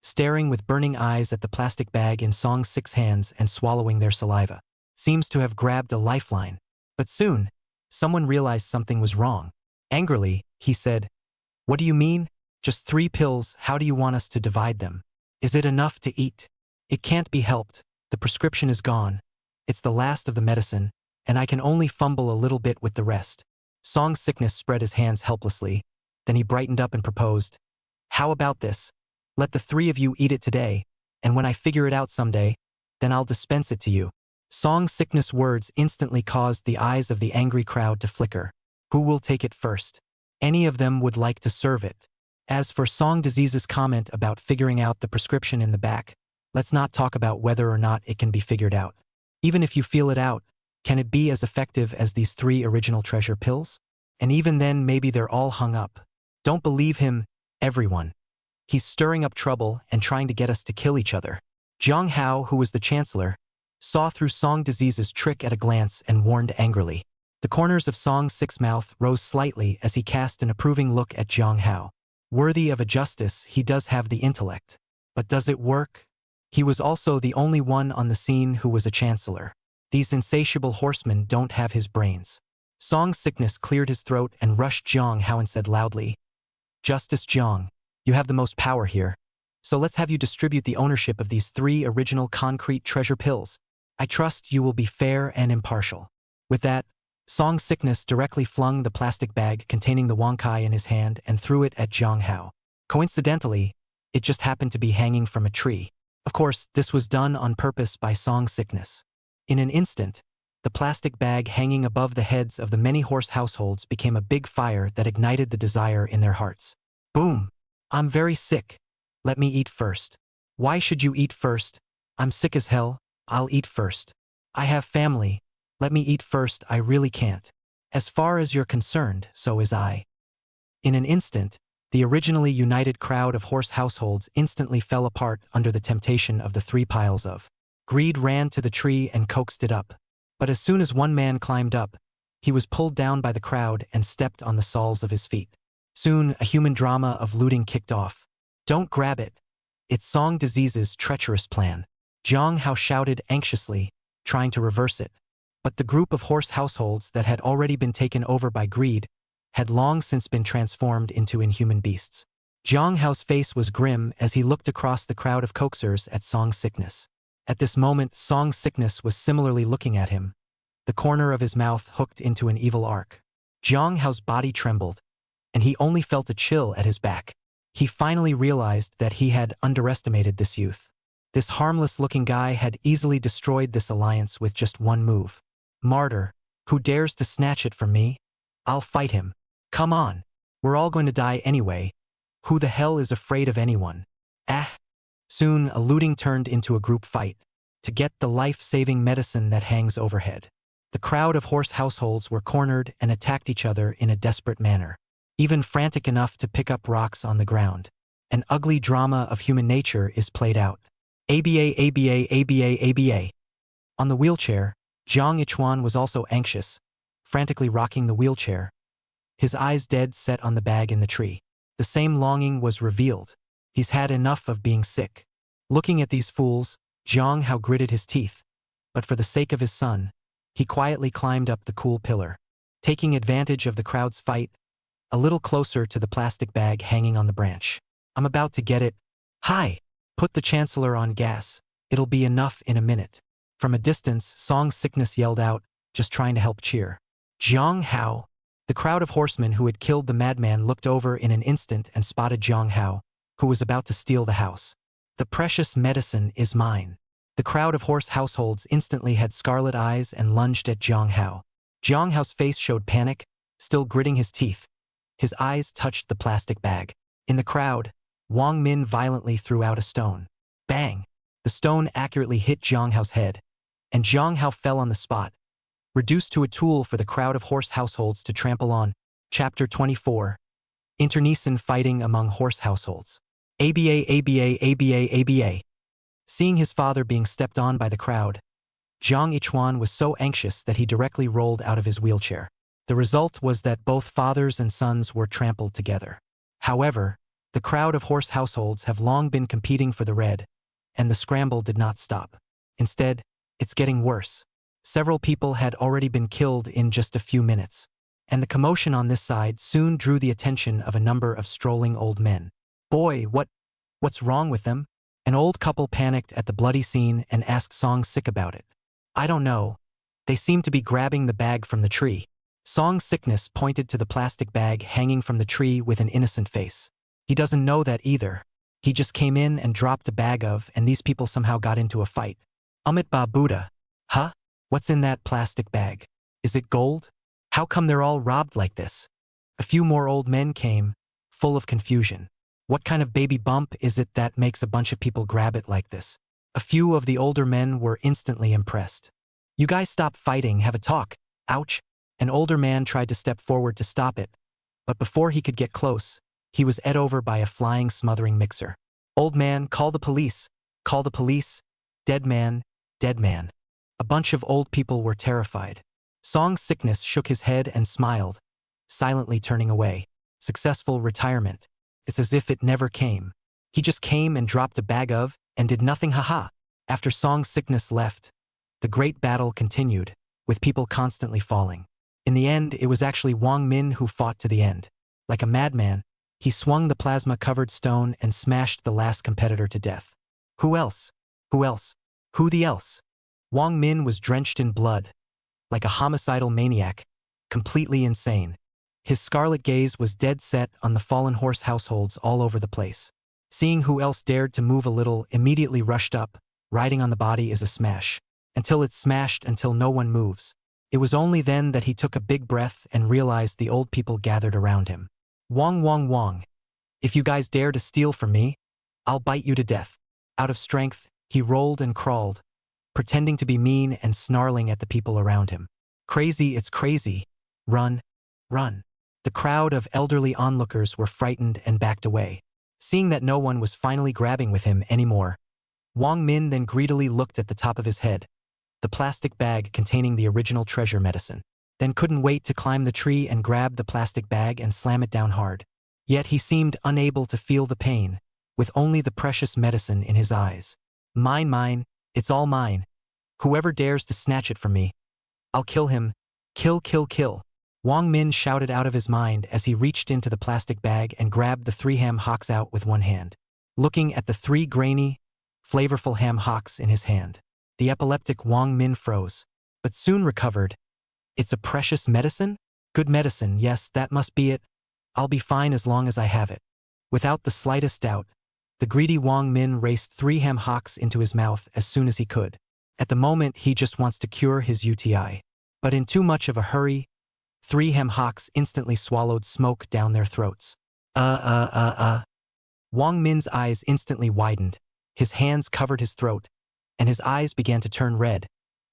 staring with burning eyes at the plastic bag in Song Sick's hands and swallowing their saliva. Seems to have grabbed a lifeline. But soon, someone realized something was wrong. Angrily, he said, "What do you mean? Just 3 pills, how do you want us to divide them? Is it enough to eat? It can't be helped, the prescription is gone. It's the last of the medicine, and I can only fumble a little bit with the rest." Song Sickness spread his hands helplessly. Then he brightened up and proposed, "How about this? Let the 3 of you eat it today, and when I figure it out someday, then I'll dispense it to you." Song Sickness' words instantly caused the eyes of the angry crowd to flicker. Who will take it first? Any of them would like to serve it. As for Song Disease's comment about figuring out the prescription in the back, let's not talk about whether or not it can be figured out. Even if you feel it out, can it be as effective as these 3 original treasure pills? And even then, maybe they're all hung up. Don't believe him, everyone. He's stirring up trouble and trying to get us to kill each other. Zhang Hao, who was the chancellor, saw through Song Disease's trick at a glance and warned angrily. The corners of Song Sick's mouth rose slightly as he cast an approving look at Zhang Hao. Worthy of a justice, he does have the intellect. But does it work? He was also the only one on the scene who was a chancellor. These insatiable horsemen don't have his brains. Song Sickness cleared his throat and rushed Zhang Hao and said loudly, "Justice Zhang, you have the most power here. So let's have you distribute the ownership of these 3 original concrete treasure pills. I trust you will be fair and impartial." With that, Song Sickness directly flung the plastic bag containing the Wonkai in his hand and threw it at Zhang Hao. Coincidentally, it just happened to be hanging from a tree. Of course, this was done on purpose by Song Sickness. In an instant, the plastic bag hanging above the heads of the many horse households became a big fire that ignited the desire in their hearts. Boom! "I'm very sick. Let me eat first." "Why should you eat first? I'm sick as hell. I'll eat first." "I have family. Let me eat first, I really can't." "As far as you're concerned, so is I." In an instant, the originally united crowd of horse households instantly fell apart under the temptation of the 3 piles of. Greed ran to the tree and coaxed it up. But as soon as one man climbed up, he was pulled down by the crowd and stepped on the soles of his feet. Soon, a human drama of looting kicked off. "Don't grab it. It's Song Disease's treacherous plan." Zhang Hao shouted anxiously, trying to reverse it. But the group of horse households that had already been taken over by greed had long since been transformed into inhuman beasts. Zhang Hao's face was grim as he looked across the crowd of coaxers at Song Sickness. At this moment, Song Sickness was similarly looking at him, the corner of his mouth hooked into an evil arc. Zhang Hao's body trembled, and he only felt a chill at his back. He finally realized that he had underestimated this youth. This harmless-looking guy had easily destroyed this alliance with just one move. "Martyr, who dares to snatch it from me? I'll fight him. Come on. We're all going to die anyway. Who the hell is afraid of anyone?" Ah! Soon, a looting turned into a group fight to get the life-saving medicine that hangs overhead. The crowd of horse households were cornered and attacked each other in a desperate manner, even frantic enough to pick up rocks on the ground. An ugly drama of human nature is played out. ABA, ABA, ABA, ABA. On the wheelchair, Zhang Ichuan was also anxious, frantically rocking the wheelchair, his eyes dead set on the bag in the tree. The same longing was revealed. He's had enough of being sick. Looking at these fools, Zhang Hao gritted his teeth, but for the sake of his son, he quietly climbed up the cool pillar. Taking advantage of the crowd's fight, a little closer to the plastic bag hanging on the branch. "I'm about to get it. Hi! Put the Chancellor on gas. It'll be enough in a minute." From a distance, Song Sickness yelled out, just trying to help cheer. "Zhang Hao!" The crowd of horsemen who had killed the madman looked over in an instant and spotted Zhang Hao, who was about to steal the house. "The precious medicine is mine." The crowd of horse households instantly had scarlet eyes and lunged at Zhang Hao. Zhang Hao's face showed panic, still gritting his teeth. His eyes touched the plastic bag. In the crowd, Wang Min violently threw out a stone. Bang! The stone accurately hit Zhang Hao's head, and Zhang Hao fell on the spot, reduced to a tool for the crowd of horse households to trample on. Chapter 24. Internecine Fighting Among Horse Households. ABA, ABA, ABA, ABA. Seeing his father being stepped on by the crowd, Zhang Ichuan was so anxious that he directly rolled out of his wheelchair. The result was that both fathers and sons were trampled together. However, the crowd of horse households have long been competing for the red, and the scramble did not stop. Instead, it's getting worse. Several people had already been killed in just a few minutes. and the commotion on this side soon drew the attention of a number of strolling old men. Boy, what's wrong with them? An old couple panicked at the bloody scene and asked Song Sick about it. I don't know. They seemed to be grabbing the bag from the tree. Song Sickness pointed to the plastic bag hanging from the tree with an innocent face. He doesn't know that either. He just came in and dropped a bag of, and these people somehow got into a fight. Amit Ba Buddha. Huh? What's in that plastic bag? Is it gold? How come they're all robbed like this? A few more old men came, full of confusion. What kind of baby bump is it that makes a bunch of people grab it like this? A few of the older men were instantly impressed. You guys stop fighting, have a talk. Ouch. An older man tried to step forward to stop it, but before he could get close, he was ed over by a flying, smothering mixer. Old man, call the police. Call the police. Dead man, dead man. A bunch of old people were terrified. Song Sickness shook his head and smiled, silently turning away. Successful retirement. It's as if it never came. He just came and dropped a bag of, and did nothing, haha. After Song Sickness left, the great battle continued, with people constantly falling. In the end, it was actually Wang Min who fought to the end. Like a madman, he swung the plasma-covered stone and smashed the last competitor to death. Who else? Who else? Who the else? Wang Min was drenched in blood, like a homicidal maniac, completely insane. His scarlet gaze was dead set on the fallen horse households all over the place. Seeing who else dared to move a little, immediately rushed up, riding on the body is a smash. Until it's smashed until no one moves. It was only then that he took a big breath and realized the old people gathered around him. Wong Wong Wong. If you guys dare to steal from me, I'll bite you to death. Out of strength, he rolled and crawled, pretending to be mean and snarling at the people around him. Crazy, it's crazy. Run, run. The crowd of elderly onlookers were frightened and backed away. Seeing that no one was finally grabbing with him anymore, Wang Min then greedily looked at the top of his head, the plastic bag containing the original treasure medicine, then couldn't wait to climb the tree and grab the plastic bag and slam it down hard. Yet he seemed unable to feel the pain, with only the precious medicine in his eyes. Mine, mine, it's all mine. Whoever dares to snatch it from me, I'll kill him. Kill, kill, kill. Wang Min shouted out of his mind as he reached into the plastic bag and grabbed the 3 ham hocks out with one hand. Looking at the 3 grainy, flavorful ham hocks in his hand, the epileptic Wang Min froze, but soon recovered. It's a precious medicine? Good medicine, yes, that must be it. I'll be fine as long as I have it. Without the slightest doubt, the greedy Wang Min raced 3 ham hocks into his mouth as soon as he could. At the moment, he just wants to cure his UTI. But in too much of a hurry, 3 ham hocks instantly swallowed smoke down their throats. Wang Min's eyes instantly widened, his hands covered his throat, and his eyes began to turn red,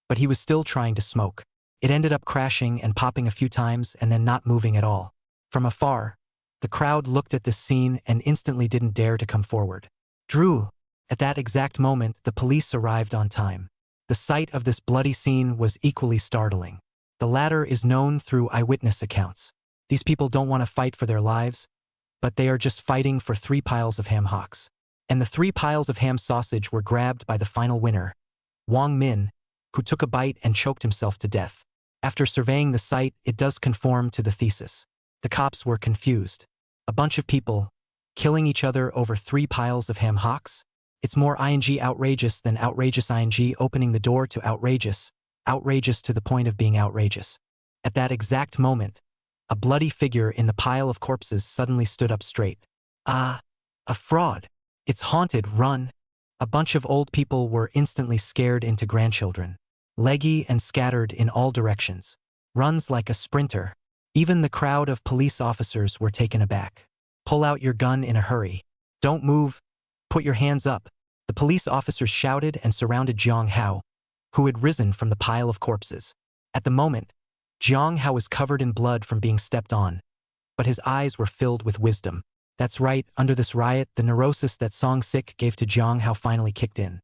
but he was still trying to smoke. It ended up crashing and popping a few times and then not moving at all. From afar, the crowd looked at this scene and instantly didn't dare to come forward. Drew! At that exact moment, the police arrived on time. The sight of this bloody scene was equally startling. The latter is known through eyewitness accounts. These people don't want to fight for their lives, but they are just fighting for 3 piles of ham hocks. And the 3 piles of ham sausage were grabbed by the final winner, Wang Min, who took a bite and choked himself to death. After surveying the site, it does conform to the thesis. The cops were confused. A bunch of people killing each other over 3 piles of ham hocks? It's more ing outrageous than outrageous ing opening the door to outrageous, outrageous to the point of being outrageous. At that exact moment, a bloody figure in the pile of corpses suddenly stood up straight. Ah, a fraud. It's haunted, run. A bunch of old people were instantly scared into grandchildren, leggy and scattered in all directions. Runs like a sprinter. Even the crowd of police officers were taken aback. Pull out your gun in a hurry. Don't move. Put your hands up. The police officers shouted and surrounded Jiang Hao, who had risen from the pile of corpses. At the moment, Jiang Hao was covered in blood from being stepped on, but his eyes were filled with wisdom. That's right, under this riot, the neurosis that Song Sick gave to Jiang Hao finally kicked in.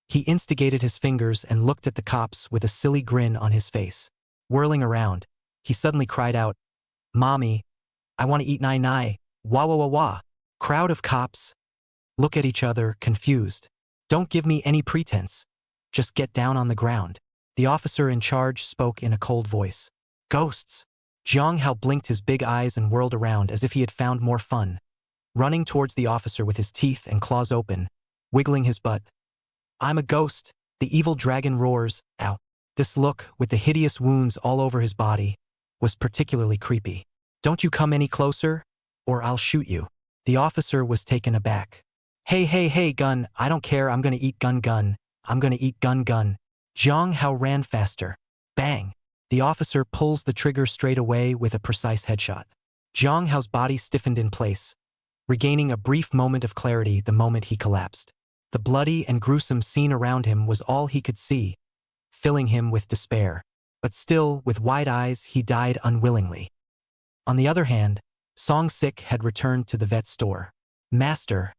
He instigated his fingers and looked at the cops with a silly grin on his face. Whirling around, he suddenly cried out, "Mommy, I want to eat nai nai, wah wah wah wah." Crowd of cops look at each other, confused. Don't give me any pretense. Just get down on the ground. The officer in charge spoke in a cold voice. Ghosts. Jiang Hao blinked his big eyes and whirled around as if he had found more fun, running towards the officer with his teeth and claws open, wiggling his butt. I'm a ghost, the evil dragon roars, ow. This look, with the hideous wounds all over his body, was particularly creepy. Don't you come any closer, or I'll shoot you. The officer was taken aback. Hey, gun, I don't care, I'm gonna eat gun. I'm gonna eat gun. Jiang Hao ran faster. Bang! The officer pulls the trigger straight away with a precise headshot. Jiang Hao's body stiffened in place, regaining a brief moment of clarity the moment he collapsed. The bloody and gruesome scene around him was all he could see, filling him with despair. But still, with wide eyes, he died unwillingly. On the other hand, Song Sik had returned to the vet store. Master,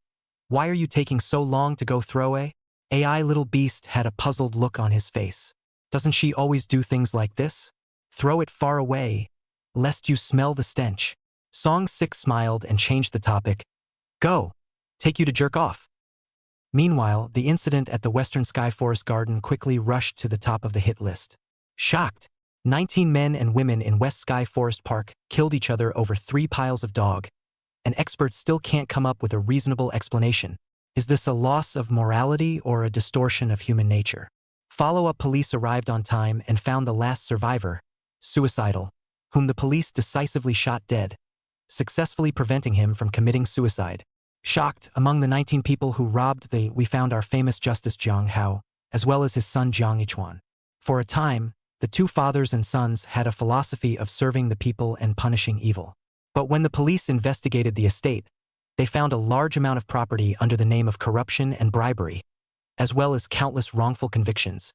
why are you taking so long to go throw away? AI little beast had a puzzled look on his face. Doesn't she always do things like this? Throw it far away, lest you smell the stench. Song Sik smiled and changed the topic. Go, take you to jerk off. Meanwhile, the incident at the Western Sky Forest Garden quickly rushed to the top of the hit list. Shocked, 19 men and women in West Sky Forest Park killed each other over 3 piles of dog, and experts still can't come up with a reasonable explanation. Is this a loss of morality or a distortion of human nature? Follow-up police arrived on time and found the last survivor, suicidal, whom the police decisively shot dead, successfully preventing him from committing suicide. Shocked, among the 19 people who robbed we found our famous Justice Jiang Hao, as well as his son Jiang Ichuan. For a time, the 2 fathers and sons had a philosophy of serving the people and punishing evil. But when the police investigated the estate, they found a large amount of property under the name of corruption and bribery, as well as countless wrongful convictions.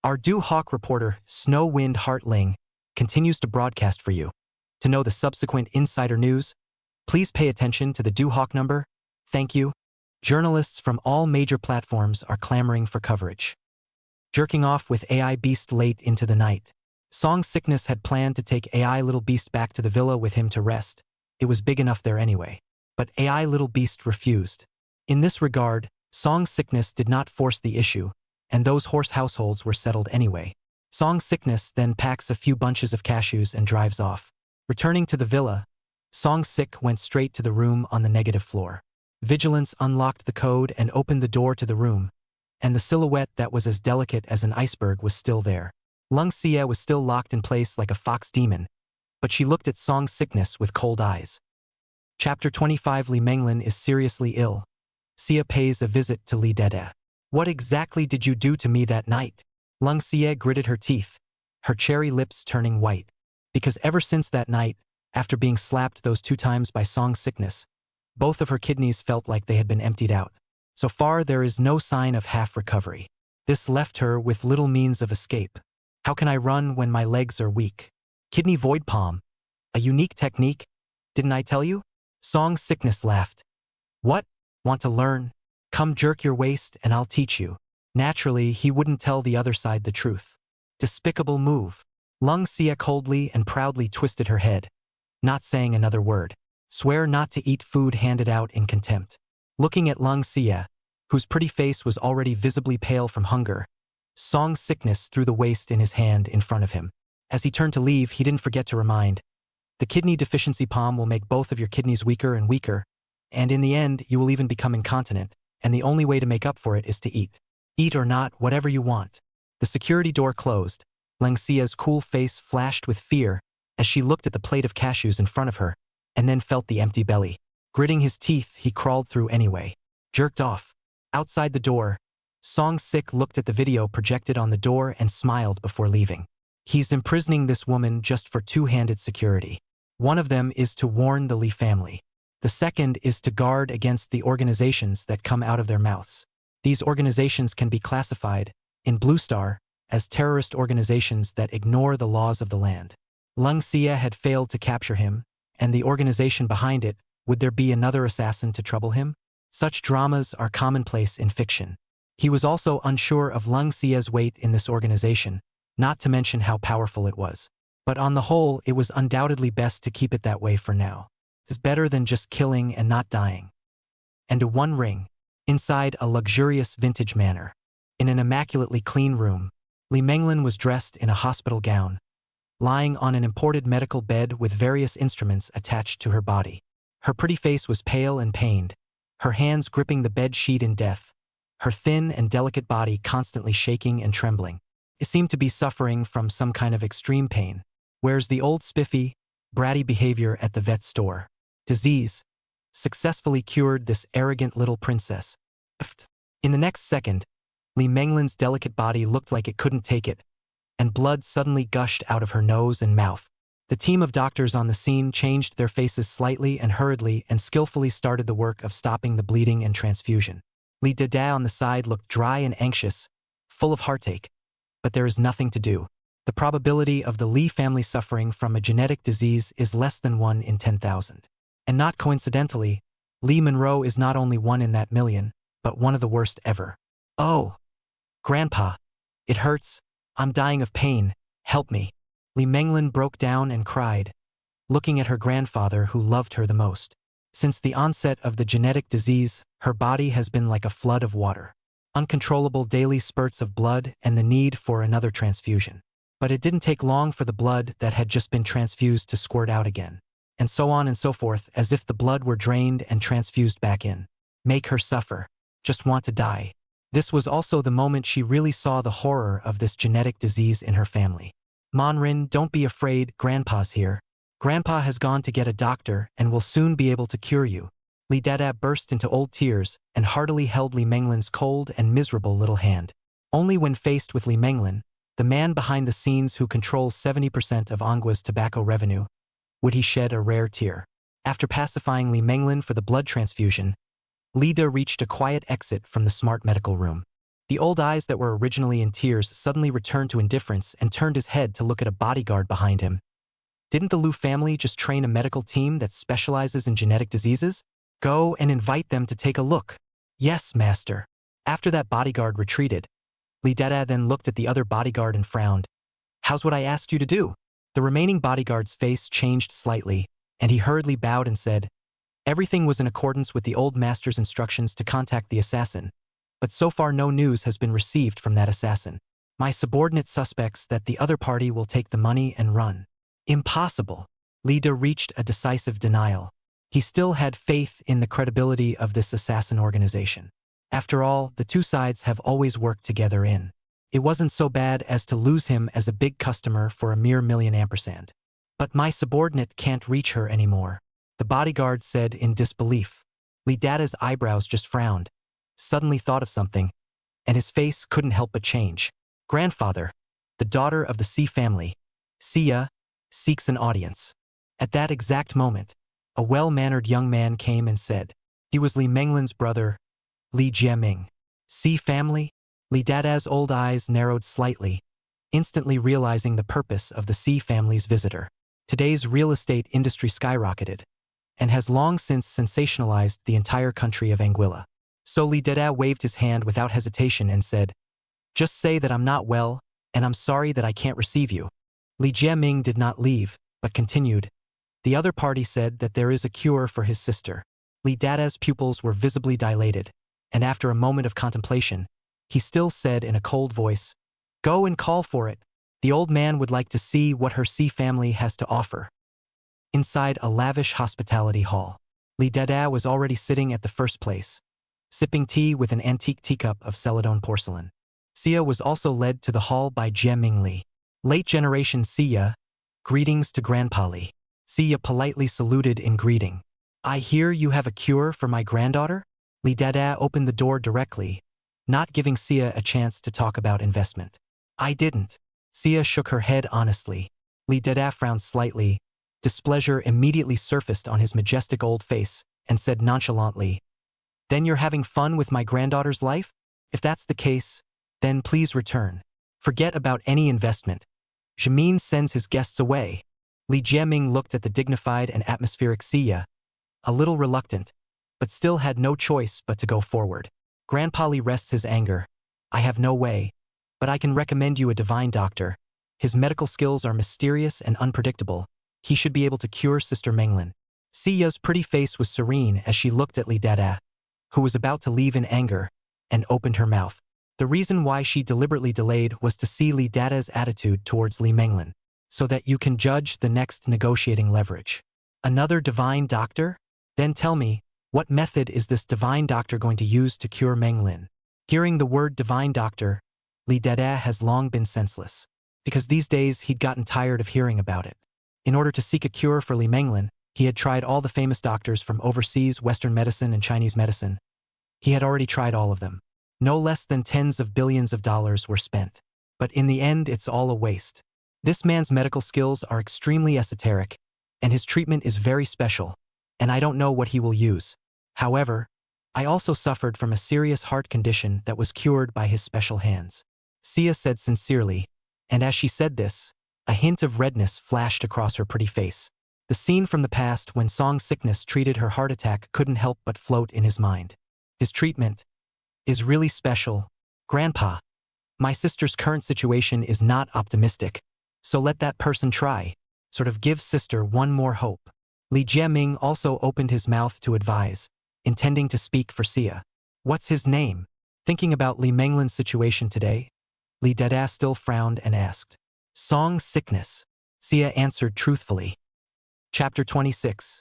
Our Du Hawk reporter, Snow Wind Heartling, continues to broadcast for you. To know the subsequent insider news, please pay attention to the Du Hawk number. Thank you. Journalists from all major platforms are clamoring for coverage. Jerking off with AI Beast late into the night. Song Sickness had planned to take AI Little Beast back to the villa with him to rest. It was big enough there anyway. But AI Little Beast refused. In this regard, Song Sickness did not force the issue, and those horse households were settled anyway. Song Sickness then packs a few bunches of cashews and drives off. Returning to the villa, Song Sick went straight to the room on the negative floor. Vigilance unlocked the code and opened the door to the room, and the silhouette that was as delicate as an iceberg was still there. Lung Xie was still locked in place like a fox demon, but she looked at Song Sickness with cold eyes. Chapter 25. Li Menglin is seriously ill. Xie pays a visit to Li Dede. What exactly did you do to me that night? Lung Xie gritted her teeth, her cherry lips turning white. Because ever since that night, after being slapped those 2 times by Song Sickness, both of her kidneys felt like they had been emptied out. So far there is no sign of half recovery. This left her with little means of escape. How can I run when my legs are weak? Kidney void palm. A unique technique, didn't I tell you? Song Sickness laughed. What? Want to learn? Come jerk your waist and I'll teach you. Naturally, he wouldn't tell the other side the truth. Despicable move. Lung Xie coldly and proudly twisted her head, not saying another word. Swear not to eat food handed out in contempt. Looking at Lung Xie, whose pretty face was already visibly pale from hunger, Song Sickness threw the waist in his hand in front of him. As he turned to leave, he didn't forget to remind, the kidney deficiency palm will make both of your kidneys weaker and weaker, and in the end, you will even become incontinent, and the only way to make up for it is to eat. Eat or not, whatever you want. The security door closed. Lung Xie's cool face flashed with fear as she looked at the plate of cashews in front of her, and then felt the empty belly. Gritting his teeth, he crawled through anyway. Jerked off. Outside the door, Song Sik looked at the video projected on the door and smiled before leaving. He's imprisoning this woman just for 2-handed security. One of them is to warn the Li family. The second is to guard against the organizations that come out of their mouths. These organizations can be classified, in Blue Star, as terrorist organizations that ignore the laws of the land. Lung Xie had failed to capture him, and the organization behind it, would there be another assassin to trouble him? Such dramas are commonplace in fiction. He was also unsure of Lung Xie's weight in this organization, not to mention how powerful it was. But on the whole, it was undoubtedly best to keep it that way for now. It's better than just killing and not dying. And a One Ring. Inside a luxurious vintage manor. In an immaculately clean room, Li Menglin was dressed in a hospital gown, lying on an imported medical bed with various instruments attached to her body. Her pretty face was pale and pained, her hands gripping the bed sheet in death, her thin and delicate body constantly shaking and trembling. It seemed to be suffering from some kind of extreme pain, whereas the old spiffy, bratty behavior at the vet store. Disease successfully cured this arrogant little princess. In the next second, Li Menglin's delicate body looked like it couldn't take it, and blood suddenly gushed out of her nose and mouth. The team of doctors on the scene changed their faces slightly and hurriedly and skillfully started the work of stopping the bleeding and transfusion. Li Dada on the side looked dry and anxious, full of heartache. But there is nothing to do. The probability of the Li family suffering from a genetic disease is less than 1 in 10,000. And not coincidentally, Li Monroe is not only one in that million, but one of the worst ever. Oh, Grandpa, it hurts. I'm dying of pain. Help me. Li Menglin broke down and cried, looking at her grandfather who loved her the most. Since the onset of the genetic disease, her body has been like a flood of water. Uncontrollable daily spurts of blood and the need for another transfusion. But it didn't take long for the blood that had just been transfused to squirt out again. And so on and so forth, as if the blood were drained and transfused back in. Make her suffer. Just want to die. This was also the moment she really saw the horror of this genetic disease in her family. Monrin, don't be afraid, Grandpa's here. Grandpa has gone to get a doctor and will soon be able to cure you. Li Dada burst into old tears and heartily held Li Menglin's cold and miserable little hand. Only when faced with Li Menglin, the man behind the scenes who controls 70% of Angua's tobacco revenue, would he shed a rare tear. After pacifying Li Menglin for the blood transfusion, Li Da reached a quiet exit from the smart medical room. The old eyes that were originally in tears suddenly returned to indifference and turned his head to look at a bodyguard behind him. Didn't the Liu family just train a medical team that specializes in genetic diseases? Go and invite them to take a look. Yes, master. After that bodyguard retreated, Li Dada then looked at the other bodyguard and frowned. How's what I asked you to do? The remaining bodyguard's face changed slightly, and he hurriedly bowed and said, everything was in accordance with the old master's instructions to contact the assassin, but so far no news has been received from that assassin. My subordinate suspects that the other party will take the money and run. Impossible. Li Da reached a decisive denial. He still had faith in the credibility of this assassin organization. After all, the two sides have always worked together in. It wasn't so bad as to lose him as a big customer for a mere million ampersand. But my subordinate can't reach her anymore, the bodyguard said in disbelief. Li Dada's eyebrows just frowned, suddenly thought of something, and his face couldn't help but change. Grandfather, the daughter of the C family, Xia, seeks an audience. At that exact moment, a well-mannered young man came and said, he was Li Menglin's brother, Li Jiaming. C family? Li Dada's old eyes narrowed slightly, instantly realizing the purpose of the C family's visitor. Today's real estate industry skyrocketed, and has long since sensationalized the entire country of Anguilla. So Li Dada waved his hand without hesitation and said, just say that I'm not well, and I'm sorry that I can't receive you. Li Jiaming did not leave, but continued. The other party said that there is a cure for his sister. Li Dada's pupils were visibly dilated, and after a moment of contemplation, he still said in a cold voice, go and call for it. The old man would like to see what her C family has to offer. Inside a lavish hospitality hall, Li Dada was already sitting at the first place, sipping tea with an antique teacup of Celadon porcelain. Xia was also led to the hall by Jiaming Li. Late generation Xia, greetings to Grandpa Li. Xia politely saluted in greeting. I hear you have a cure for my granddaughter? Li Dada opened the door directly, not giving Xia a chance to talk about investment. I didn't. Xia shook her head honestly. Li Dada frowned slightly. Displeasure immediately surfaced on his majestic old face and said nonchalantly, then you're having fun with my granddaughter's life? If that's the case, then please return. Forget about any investment. Jamin sends his guests away. Li Jiaming looked at the dignified and atmospheric Xia, a little reluctant, but still had no choice but to go forward. Grandpa Li rests his anger. I have no way, but I can recommend you a divine doctor. His medical skills are mysterious and unpredictable. He should be able to cure Sister Menglin. Xia's pretty face was serene as she looked at Li Dada, who was about to leave in anger, and opened her mouth. The reason why she deliberately delayed was to see Li Dada's attitude towards Li Menglin. so that you can judge the next negotiating leverage. Another divine doctor? Then tell me, what method is this divine doctor going to use to cure Meng Lin? Hearing the word divine doctor, Li Dada has long been senseless, because these days he'd gotten tired of hearing about it. In order to seek a cure for Li Menglin, he had tried all the famous doctors from overseas Western medicine and Chinese medicine. He had already tried all of them. No less than tens of billions of dollars were spent. But in the end, it's all a waste. This man's medical skills are extremely esoteric, and his treatment is very special, and I don't know what he will use. However, I also suffered from a serious heart condition that was cured by his special hands. Sia said sincerely, and as she said this, a hint of redness flashed across her pretty face. The scene from the past when Song's sickness treated her heart attack couldn't help but float in his mind. His treatment is really special. Grandpa, my sister's current situation is not optimistic, so let that person try. Sort of give sister one more hope. Li Jiaming also opened his mouth to advise, intending to speak for Sia. What's his name? Thinking about Li Menglin's situation today, Li Dada still frowned and asked. Song's sickness. Sia answered truthfully. Chapter 26.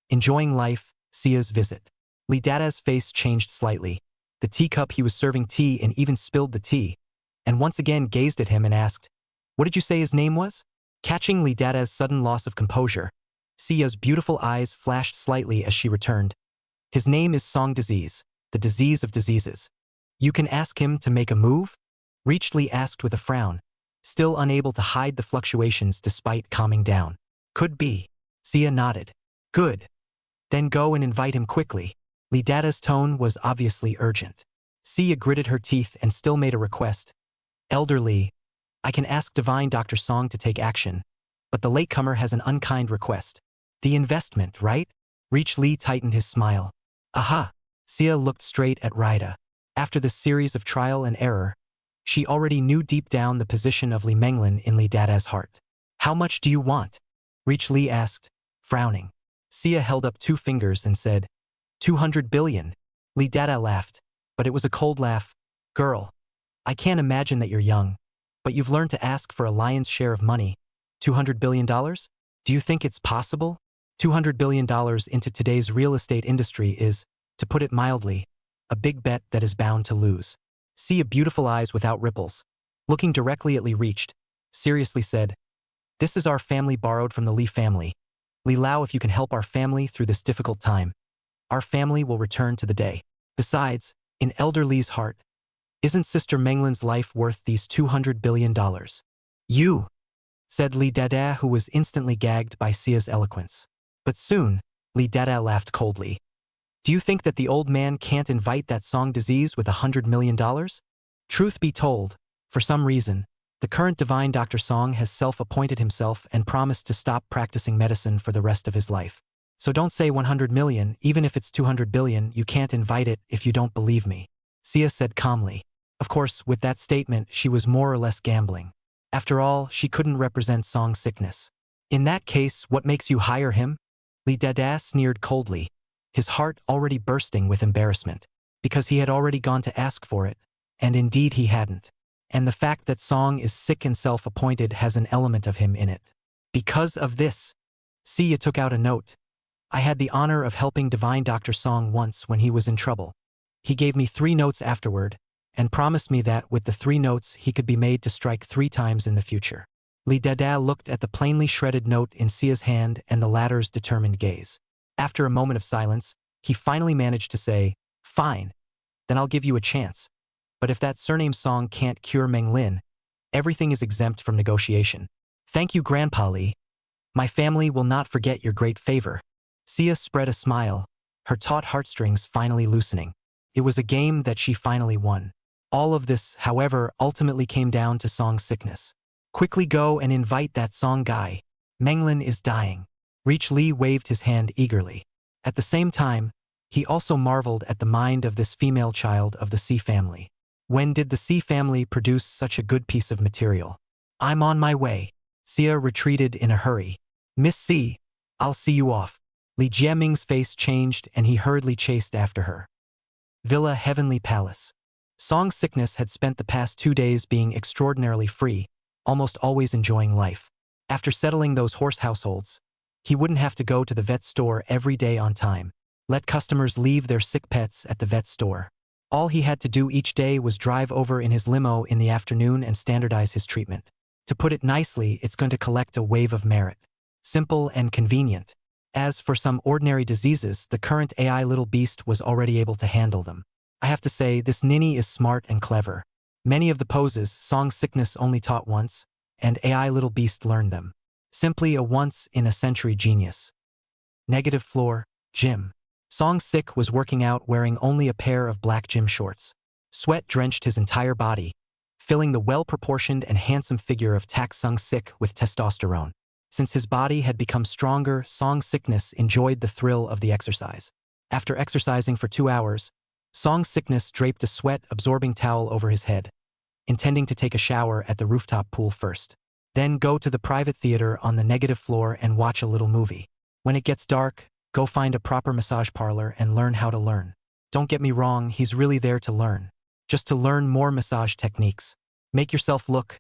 Enjoying life, Sia's visit. Li Dada's face changed slightly. The teacup he was serving tea in even spilled the tea, and once again gazed at him and asked, what did you say his name was? Catching Li Dada's sudden loss of composure, Sia's beautiful eyes flashed slightly as she returned. His name is Song Disease, the disease of diseases. You can ask him to make a move? Reached Li asked with a frown, still unable to hide the fluctuations despite calming down. Could be. Sia nodded. Good. Then go and invite him quickly. Li Dada's tone was obviously urgent. Sia gritted her teeth and still made a request. Elder Li, I can ask Divine Dr. Song to take action, but the latecomer has an unkind request. The investment, right? Reach Li tightened his smile. Aha! Sia looked straight at Rida. After this series of trial and error, she already knew deep down the position of Li Menglin in Li Dada's heart. How much do you want? Reach Li asked, frowning. Sia held up 2 fingers and said, 200 billion. Li Dada laughed, but it was a cold laugh. Girl, I can't imagine that you're young, but you've learned to ask for a lion's share of money. $200 billion? Do you think it's possible? $200 billion into today's real estate industry is, to put it mildly, a big bet that is bound to lose. Sia beautiful eyes without ripples, looking directly at Li Reached, seriously said, this is our family borrowed from the Li family. Li Lao, if you can help our family through this difficult time, our family will return to the day. Besides, in Elder Li's heart, isn't Sister Menglin's life worth these $200 billion? You, said Li Dada, who was instantly gagged by Sia's eloquence. But soon, Li Dada laughed coldly. Do you think that the old man can't invite that Song Disease with $100 million? Truth be told, for some reason, the current Divine Dr. Song has self-appointed himself and promised to stop practicing medicine for the rest of his life. So don't say 100 million, even if it's 200 billion, you can't invite it if you don't believe me. Sia said calmly. Of course, with that statement, she was more or less gambling. After all, she couldn't represent Song's sickness. In that case, what makes you hire him? Li Dada sneered coldly, his heart already bursting with embarrassment, because he had already gone to ask for it, and indeed he hadn't. And the fact that Song is sick and self-appointed has an element of him in it. Because of this, Sia took out a note. I had the honor of helping Divine Dr. Song once when he was in trouble. He gave me 3 notes afterward, and promised me that with the 3 notes he could be made to strike 3 times in the future. Li Dada looked at the plainly shredded note in Sia's hand and the latter's determined gaze. After a moment of silence, he finally managed to say, fine, then I'll give you a chance. But if that surname Song can't cure Meng Lin, everything is exempt from negotiation. Thank you, Grandpa Li. My family will not forget your great favor. Sia spread a smile, her taut heartstrings finally loosening. It was a game that she finally won. All of this, however, ultimately came down to Song's sickness. Quickly go and invite that Song guy. Meng Lin is dying. Reach Li waved his hand eagerly. At the same time, he also marveled at the mind of this female child of the C family. When did the C family produce such a good piece of material? I'm on my way. Sia retreated in a hurry. Miss C, I'll see you off. Li Jiaming's face changed and he hurriedly chased after her. Villa Heavenly Palace. Song's sickness had spent the past 2 days being extraordinarily free, almost always enjoying life. After settling those horse households, he wouldn't have to go to the vet store every day on time. Let customers leave their sick pets at the vet store. All he had to do each day was drive over in his limo in the afternoon and standardize his treatment. To put it nicely, it's going to collect a wave of merit. Simple and convenient. As for some ordinary diseases, the current AI little beast was already able to handle them. I have to say, this ninny is smart and clever. Many of the poses Song Sickness only taught once, and AI little beast learned them. Simply a once-in-a-century genius. Negative floor, gym. Song Sick was working out wearing only a pair of black gym shorts. Sweat drenched his entire body, filling the well-proportioned and handsome figure of Tak Sung Sik with testosterone. Since his body had become stronger, Song Sickness enjoyed the thrill of the exercise. After exercising for 2 hours, Song Sickness draped a sweat-absorbing towel over his head, intending to take a shower at the rooftop pool first. Then go to the private theater on the negative floor and watch a little movie. When it gets dark, go find a proper massage parlor and learn how to learn. Don't get me wrong, he's really there to learn. Just to learn more massage techniques. Make yourself look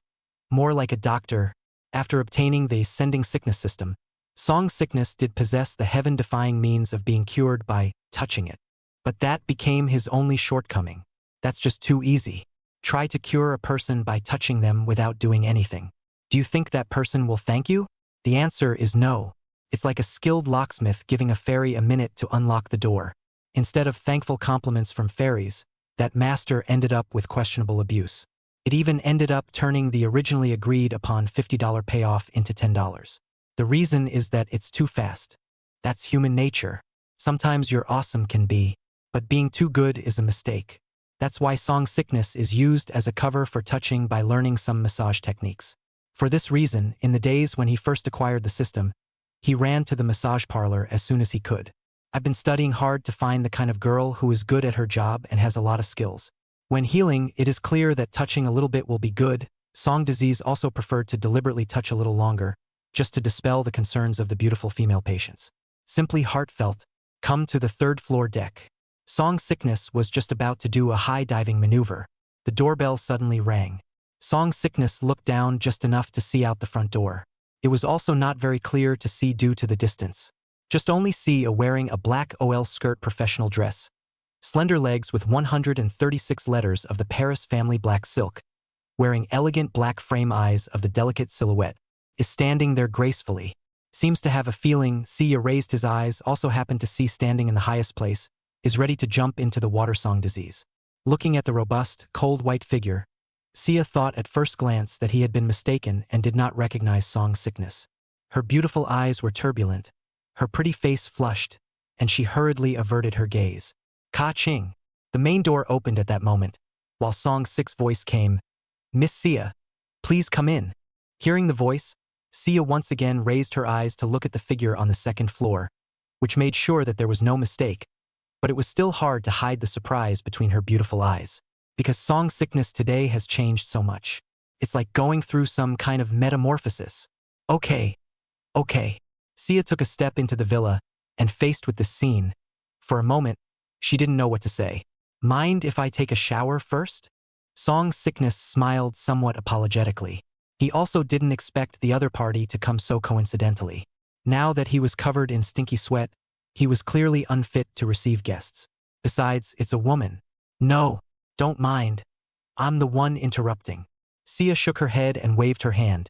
more like a doctor. After obtaining the Sending Sickness system, Song Sickness did possess the heaven-defying means of being cured by touching it. But that became his only shortcoming. That's just too easy. Try to cure a person by touching them without doing anything. Do you think that person will thank you? The answer is no. It's like a skilled locksmith giving a fairy a minute to unlock the door. Instead of thankful compliments from fairies, that master ended up with questionable abuse. It even ended up turning the originally agreed upon $50 payoff into $10. The reason is that it's too fast. That's human nature. Sometimes you're awesome can be, but being too good is a mistake. That's why Song Sickness is used as a cover for touching by learning some massage techniques. For this reason, in the days when he first acquired the system, he ran to the massage parlor as soon as he could. I've been studying hard to find the kind of girl who is good at her job and has a lot of skills. When healing, it is clear that touching a little bit will be good. Song Disease also preferred to deliberately touch a little longer, just to dispel the concerns of the beautiful female patients. Simply heartfelt, come to the third floor deck. Song Sickness was just about to do a high diving maneuver. The doorbell suddenly rang. Song Sickness looked down just enough to see out the front door. It was also not very clear to see due to the distance. Just only see a wearing a black OL skirt professional dress. Slender legs with 136 letters of the Paris family black silk, wearing elegant black frame eyes of the delicate silhouette, is standing there gracefully. Seems to have a feeling. Sia raised his eyes, also happened to see standing in the highest place, is ready to jump into the water Song Disease. Looking at the robust, cold white figure, Sia thought at first glance that he had been mistaken and did not recognize Song Sickness. Her beautiful eyes were turbulent, her pretty face flushed, and she hurriedly averted her gaze. Ka-ching! The main door opened at that moment, while Song Sick's voice came, "Miss Sia, please come in." Hearing the voice, Sia once again raised her eyes to look at the figure on the second floor, which made sure that there was no mistake, but it was still hard to hide the surprise between her beautiful eyes. Because Song Sickness today has changed so much. It's like going through some kind of metamorphosis. Okay. Sia took a step into the villa, and faced with this scene, for a moment, she didn't know what to say. Mind if I take a shower first? Song Sickness smiled somewhat apologetically. He also didn't expect the other party to come so coincidentally. Now that he was covered in stinky sweat, he was clearly unfit to receive guests. Besides, it's a woman. No. Don't mind. I'm the one interrupting. Sia shook her head and waved her hand,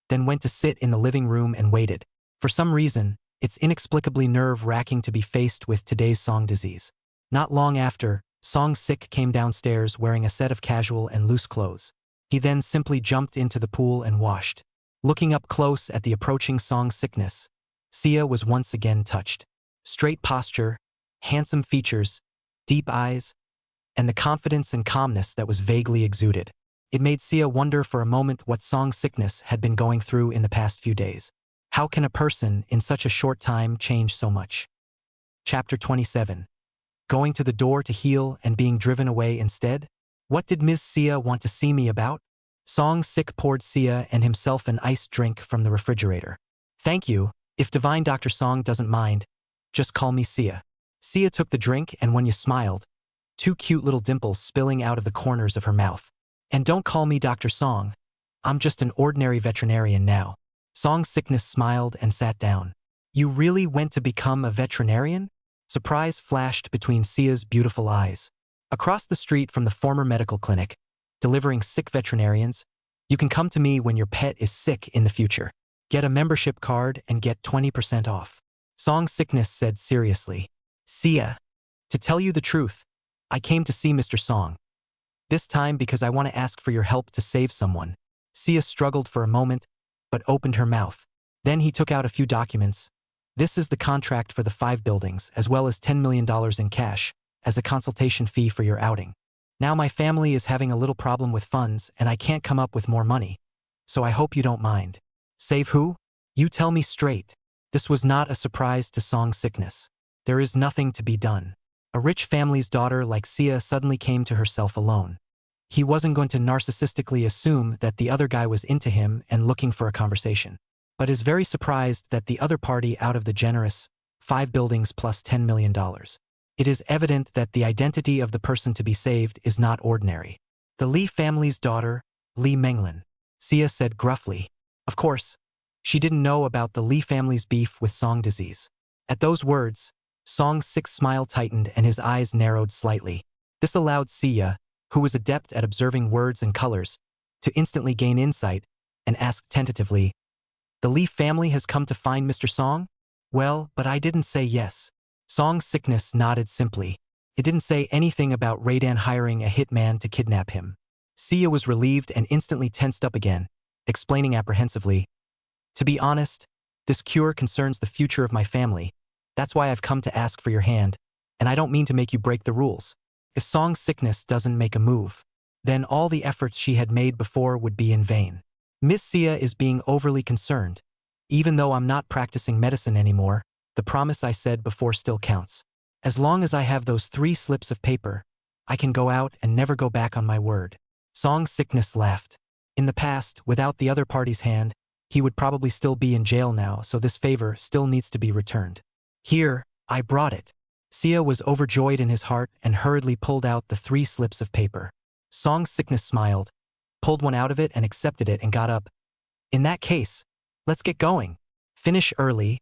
then went to sit in the living room and waited. For some reason, it's inexplicably nerve-wracking to be faced with today's Song Disease. Not long after, Song Sick came downstairs wearing a set of casual and loose clothes. He then simply jumped into the pool and washed. Looking up close at the approaching Song Sickness, Sia was once again touched. Straight posture, handsome features, deep eyes, and the confidence and calmness that was vaguely exuded. It made Sia wonder for a moment what Song Sickness had been going through in the past few days. How can a person in such a short time change so much? Chapter 27. Going to the door to heal and being driven away instead? What did Ms. Sia want to see me about? Song Sick poured Sia and himself an iced drink from the refrigerator. Thank you. If Divine Dr. Song doesn't mind, just call me Sia. Sia took the drink and when you smiled, 2 cute little dimples spilling out of the corners of her mouth. And don't call me Dr. Song. I'm just an ordinary veterinarian now. Song Sickness smiled and sat down. You really went to become a veterinarian? Surprise flashed between Sia's beautiful eyes. Across the street from the former medical clinic, delivering sick veterinarians, you can come to me when your pet is sick in the future. Get a membership card and get 20% off. Song Sickness said seriously. Sia, to tell you the truth, I came to see Mr. Song. This time because I want to ask for your help to save someone. Sia struggled for a moment, but opened her mouth. Then he took out a few documents. This is the contract for the 5 buildings, as well as $10 million in cash, as a consultation fee for your outing. Now my family is having a little problem with funds, and I can't come up with more money. So I hope you don't mind. Save who? You tell me straight. This was not a surprise to Song Sickness. There is nothing to be done. A rich family's daughter like Sia suddenly came to herself alone. He wasn't going to narcissistically assume that the other guy was into him and looking for a conversation, but is very surprised that the other party out of the generous 5 buildings plus $10 million. It is evident that the identity of the person to be saved is not ordinary. The Lee family's daughter, Lee Menglin, Sia said gruffly. Of course, she didn't know about the Lee family's beef with Song disease. At those words, Song's sick smile tightened and his eyes narrowed slightly. This allowed Sia, who was adept at observing words and colors, to instantly gain insight and ask tentatively, "The Lee family has come to find Mr. Song?" "Well, but I didn't say yes." Song Sickness nodded simply. It didn't say anything about Raidan hiring a hitman to kidnap him. Sia was relieved and instantly tensed up again, explaining apprehensively, "To be honest, this cure concerns the future of my family. That's why I've come to ask for your hand, and I don't mean to make you break the rules. If Song Sickness doesn't make a move, then all the efforts she had made before would be in vain. Miss Sia is being overly concerned. Even though I'm not practicing medicine anymore, the promise I said before still counts. As long as I have those 3 slips of paper, I can go out and never go back on my word." Song Sickness laughed. In the past, without the other party's hand, he would probably still be in jail now, so this favor still needs to be returned. "Here, I brought it." Sia was overjoyed in his heart and hurriedly pulled out the 3 slips of paper. Song Sickness smiled, pulled one out of it and accepted it and got up. "In that case, let's get going. Finish early.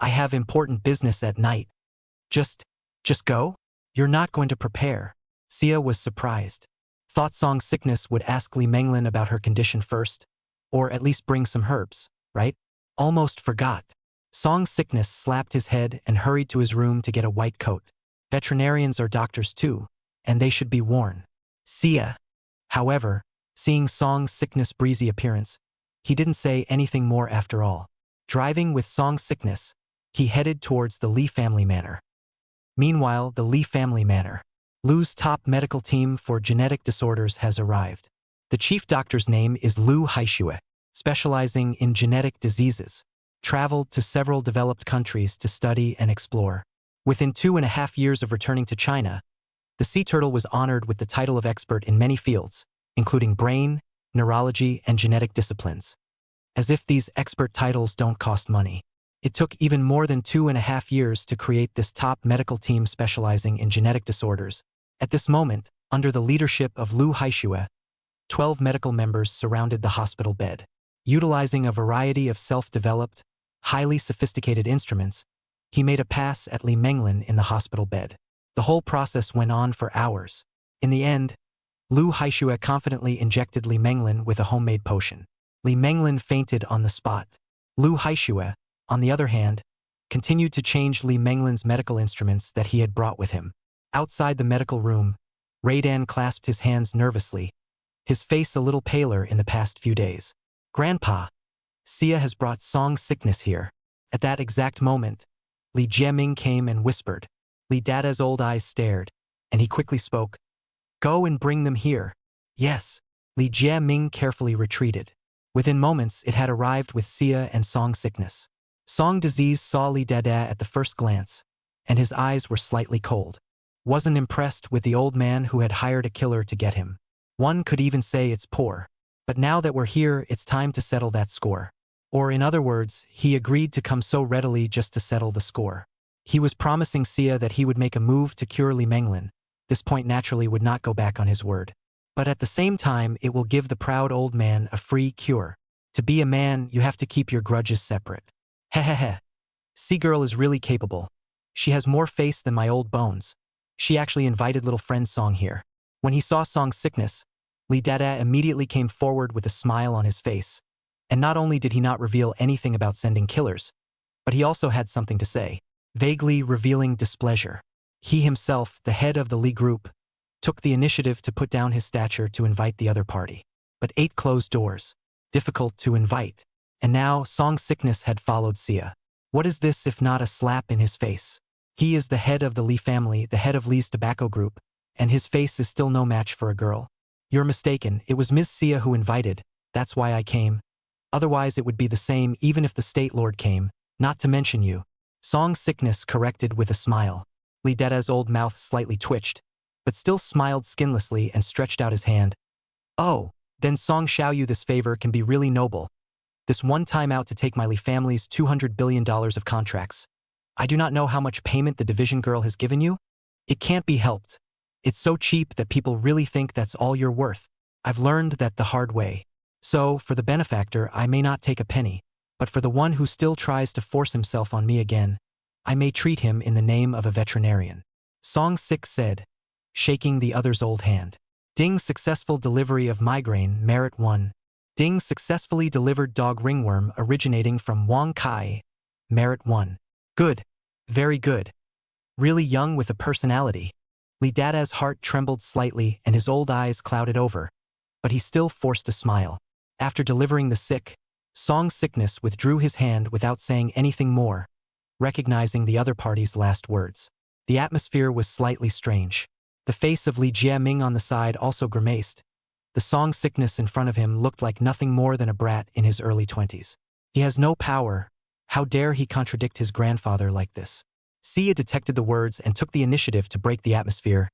I have important business at night." Just go? You're not going to prepare." Sia was surprised. Thought Song Sickness would ask Lee Menglin about her condition first, or at least bring some herbs, right? Almost forgot. Song Sickness slapped his head and hurried to his room to get a white coat. Veterinarians are doctors too, and they should be worn. Sia, however, seeing Song Sickness' breezy appearance, he didn't say anything more after all. Driving with Song Sickness, he headed towards the Lee family manor. Meanwhile, the Lee family manor, Lu's top medical team for genetic disorders has arrived. The chief doctor's name is Lu Haishue, specializing in genetic diseases, traveled to several developed countries to study and explore. Within 2.5 years of returning to China, the sea turtle was honored with the title of expert in many fields, including brain, neurology, and genetic disciplines. As if these expert titles don't cost money. It took even more than 2.5 years to create this top medical team specializing in genetic disorders. At this moment, under the leadership of Lu Haishue, 12 medical members surrounded the hospital bed. Utilizing a variety of self-developed, highly sophisticated instruments, he made a pass at Lee Menglin in the hospital bed. The whole process went on for hours. In the end, Lu Haishue confidently injected Lee Menglin with a homemade potion. Lee Menglin fainted on the spot. Lu Haishue, on the other hand, continued to change Lee Menglin's medical instruments that he had brought with him. Outside the medical room, Raidan clasped his hands nervously, his face a little paler in the past few days. "Grandpa, Sia has brought Song Sickness here." At that exact moment, Li Jieming came and whispered. Li Dada's old eyes stared, and he quickly spoke. "Go and bring them here." "Yes." Li Jieming carefully retreated. Within moments, it had arrived with Sia and Song Sickness. Song Disease saw Li Dada at the first glance, and his eyes were slightly cold. Wasn't impressed with the old man who had hired a killer to get him. One could even say it's poor. But now that we're here, it's time to settle that score. Or in other words, he agreed to come so readily just to settle the score. He was promising Sia that he would make a move to cure Lee Menglin. This point naturally would not go back on his word. But at the same time, it will give the proud old man a free cure. To be a man, you have to keep your grudges separate. Hehehe. Sea-girl is really capable. She has more face than my old bones. She actually invited little friend Song here. When he saw Song's sickness, Lee Dada immediately came forward with a smile on his face. And not only did he not reveal anything about sending killers, but he also had something to say, vaguely revealing displeasure. He himself, the head of the Lee group, took the initiative to put down his stature to invite the other party. But 8 closed doors. Difficult to invite. And now Song's sickness had followed Sia. What is this if not a slap in his face? He is the head of the Lee family, the head of Lee's tobacco group, and his face is still no match for a girl. You're mistaken, it was Ms. Sia who invited, that's why I came. Otherwise it would be the same even if the state lord came, not to mention you. Song's sickness corrected with a smile. Lee Dada's old mouth slightly twitched, but still smiled skinlessly and stretched out his hand. Oh, then Song Xiao you this favor can be really noble. This one time out to take my Lee family's $200 billion of contracts. I do not know how much payment the division girl has given you. It can't be helped. It's so cheap that people really think that's all you're worth. I've learned that the hard way. So, for the benefactor, I may not take a penny, but for the one who still tries to force himself on me again, I may treat him in the name of a veterinarian. Song Sik said, shaking the other's old hand. Ding successful delivery of migraine, merit 1. Ding successfully delivered dog ringworm originating from Wang Kai, merit 1. Good. Very good. Really young with a personality. Lee Dada's heart trembled slightly and his old eyes clouded over, but he still forced a smile. After delivering the sick, Song's sickness withdrew his hand without saying anything more, recognizing the other party's last words. The atmosphere was slightly strange. The face of Li Jiaming on the side also grimaced. The Song sickness in front of him looked like nothing more than a brat in his early 20s. He has no power. How dare he contradict his grandfather like this? Sia detected the words and took the initiative to break the atmosphere.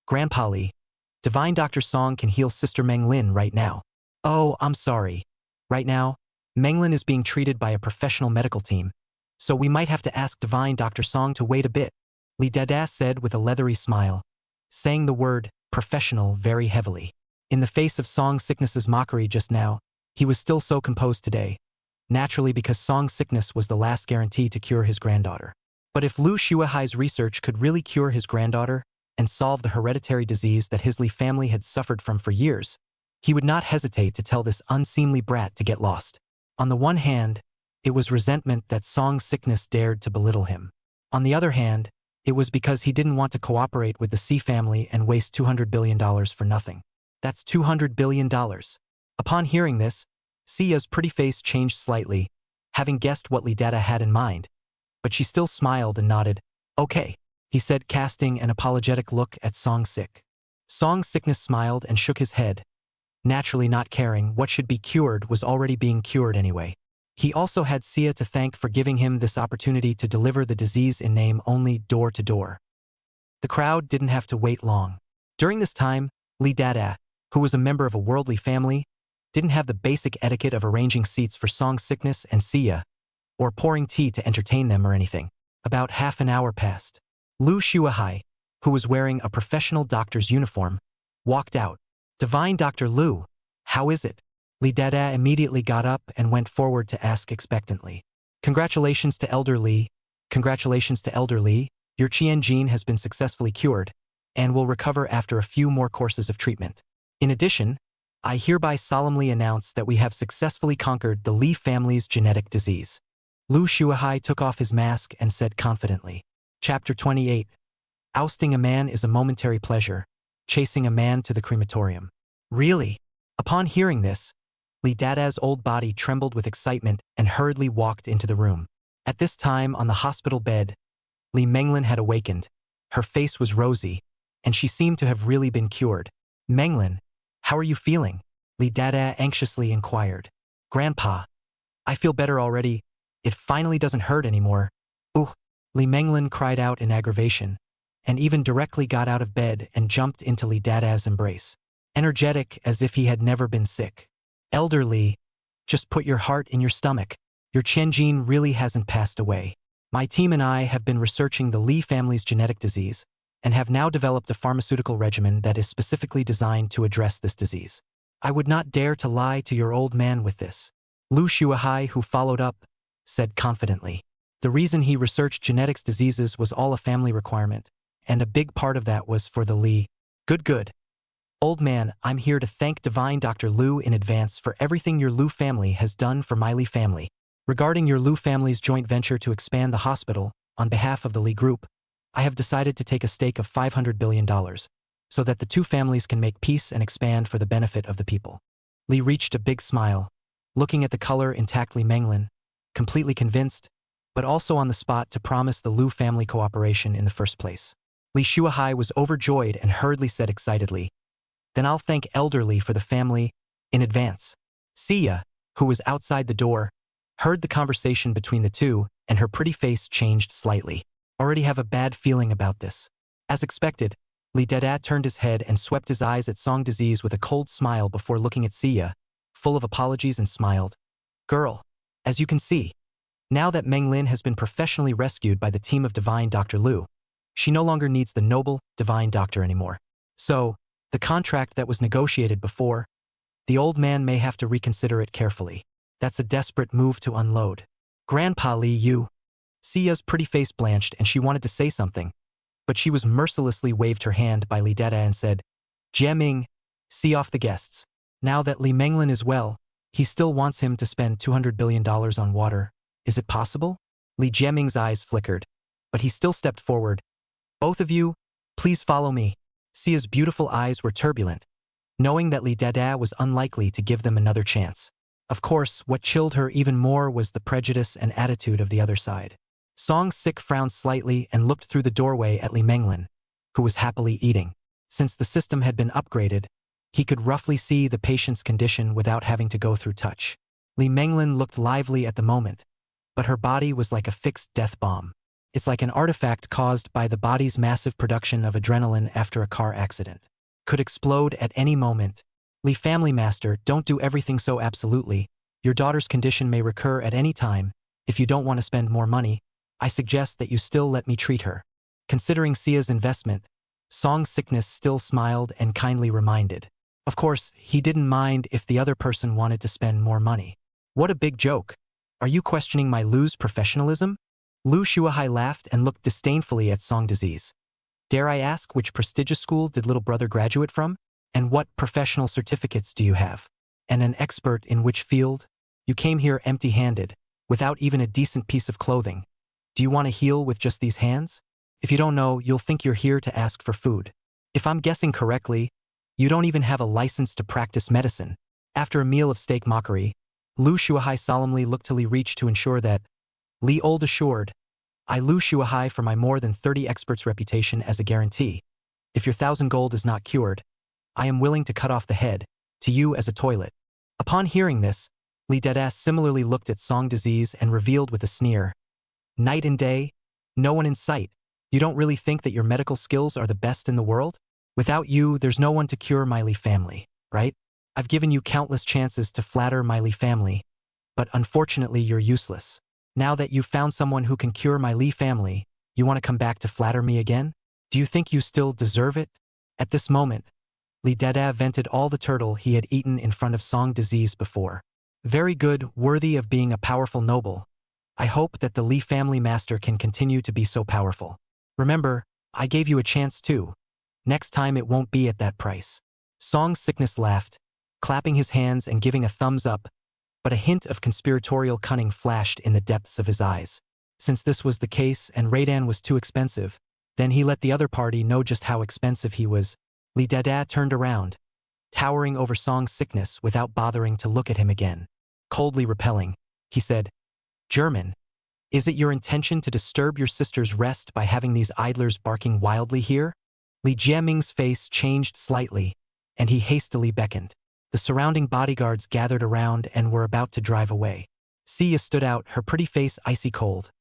Grandpa Li, Divine Dr. Song can heal Sister Meng Lin right now. Oh, I'm sorry. Right now, Meng Lin is being treated by a professional medical team, so we might have to ask Divine Dr. Song to wait a bit, Lee Dada said with a leathery smile, saying the word professional very heavily. In the face of Song Sickness's mockery just now, he was still so composed today, naturally because Song Sickness was the last guarantee to cure his granddaughter. But if Lu Shuahai's research could really cure his granddaughter and solve the hereditary disease that his Li family had suffered from for years, he would not hesitate to tell this unseemly brat to get lost. On the one hand, it was resentment that Song Sickness dared to belittle him. On the other hand, it was because he didn't want to cooperate with the C family and waste $200 billion for nothing. That's $200 billion. Upon hearing this, Sia's pretty face changed slightly, having guessed what Lee Dada had in mind, but she still smiled and nodded. Okay, he said, casting an apologetic look at Song Sik. Song Sickness smiled and shook his head, naturally not caring what should be cured was already being cured anyway. He also had Sia to thank for giving him this opportunity to deliver the disease in name only door to door. The crowd didn't have to wait long. During this time, Lee Dada, who was a member of a worldly family, didn't have the basic etiquette of arranging seats for Song Sickness and Sia, or pouring tea to entertain them or anything. About half an hour passed. Lu Shuahai, who was wearing a professional doctor's uniform, walked out. Divine Dr. Lu, how is it? Lee Dada immediately got up and went forward to ask expectantly. Congratulations to Elder Lee. Congratulations to Elder Lee. Your Qian gene has been successfully cured and will recover after a few more courses of treatment. In addition, I hereby solemnly announce that we have successfully conquered the Li family's genetic disease. Lu Shuahai took off his mask and said confidently. Chapter 28. Ousting a man is a momentary pleasure, chasing a man to the crematorium. Really? Upon hearing this, Lee Dada's old body trembled with excitement and hurriedly walked into the room. At this time, on the hospital bed, Li Menglin had awakened. Her face was rosy, and she seemed to have really been cured. Menglin, how are you feeling? Lee Dada anxiously inquired. Grandpa, I feel better already. It finally doesn't hurt anymore. Ooh, Li Menglin cried out in aggravation, and even directly got out of bed and jumped into Lee Dada's embrace, energetic as if he had never been sick. Elder Lee, just put your heart in your stomach. Your Qian gene really hasn't passed away. My team and I have been researching the Li family's genetic disease and have now developed a pharmaceutical regimen that is specifically designed to address this disease. I would not dare to lie to your old man with this. Lu Shuahai, who followed up, said confidently. The reason he researched genetics diseases was all a family requirement, and a big part of that was for the Li. Good. Old man, I'm here to thank Divine Dr. Lu in advance for everything your Lu family has done for my Li family. Regarding your Lu family's joint venture to expand the hospital, on behalf of the Li Group, I have decided to take a stake of $500 billion, so that the two families can make peace and expand for the benefit of the people. Li reached a big smile, looking at the color intact Li Menglin, completely convinced, but also on the spot to promise the Lu family cooperation in the first place. Li Shuahai was overjoyed and hurriedly said excitedly, "Then I'll thank Elder Li for the family in advance." Sia, who was outside the door, heard the conversation between the two, and her pretty face changed slightly. Already have a bad feeling about this. As expected, Li Dada turned his head and swept his eyes at Song Disease with a cold smile before looking at Sia, full of apologies, and smiled. "Girl, as you can see, now that Meng Lin has been professionally rescued by the team of Divine Dr. Lu, she no longer needs the noble Divine Doctor anymore. So, the contract that was negotiated before, the old man may have to reconsider it carefully. That's a desperate move to unload. Grandpa Li Yu." Sia's pretty face blanched and she wanted to say something, but she was mercilessly waved her hand by Li Dada and said, "Jie Ming, see off the guests. Now that Li Menglin is well, he still wants him to spend $200 billion on water. Is it possible?" Li Jieming's eyes flickered, but he still stepped forward. "Both of you, please follow me." Sia's beautiful eyes were turbulent, knowing that Li Dada was unlikely to give them another chance. Of course, what chilled her even more was the prejudice and attitude of the other side. Song Sik frowned slightly and looked through the doorway at Li Menglin, who was happily eating. Since the system had been upgraded, he could roughly see the patient's condition without having to go through touch. Li Menglin looked lively at the moment, but her body was like a fixed death bomb. It's like an artifact caused by the body's massive production of adrenaline after a car accident. Could explode at any moment. Li Family Master, don't do everything so absolutely. Your daughter's condition may recur at any time. If you don't want to spend more money, I suggest that you still let me treat her. Considering Sia's investment, Song Sickness still smiled and kindly reminded. Of course, he didn't mind if the other person wanted to spend more money. What a big joke. Are you questioning my Lu's professionalism? Lu Shuahai laughed and looked disdainfully at Song Disease. Dare I ask which prestigious school did little brother graduate from? And what professional certificates do you have? And an expert in which field? You came here empty-handed, without even a decent piece of clothing. Do you want to heal with just these hands? If you don't know, you'll think you're here to ask for food. If I'm guessing correctly, you don't even have a license to practice medicine. After a meal of steak mockery, Lu Shuahai solemnly looked to Li Reach to ensure that Li Old assured, "I Lu Shuahai for my more than 30 experts' reputation as a guarantee. If your 1,000 gold is not cured, I am willing to cut off the head, to you as a toilet." Upon hearing this, Li Dada similarly looked at Song Disease and revealed with a sneer, "Night and day, no one in sight. You don't really think that your medical skills are the best in the world? Without you, there's no one to cure my Li family, right? I've given you countless chances to flatter my Li family, but unfortunately you're useless. Now that you've found someone who can cure my Li family, you want to come back to flatter me again? Do you think you still deserve it?" At this moment, Li Dada vented all the turtle he had eaten in front of Song Disease before. "Very good, worthy of being a powerful noble. I hope that the Li Family Master can continue to be so powerful. Remember, I gave you a chance too. Next time it won't be at that price." Song Sickness laughed, clapping his hands and giving a thumbs up, but a hint of conspiratorial cunning flashed in the depths of his eyes. Since this was the case and Radan was too expensive, then he let the other party know just how expensive he was. Li Dada turned around, towering over Song Sickness without bothering to look at him again. Coldly repelling, he said, "German, is it your intention to disturb your sister's rest by having these idlers barking wildly here?" Li Jieming's face changed slightly, and he hastily beckoned. The surrounding bodyguards gathered around and were about to drive away. Sia stood out, her pretty face icy cold.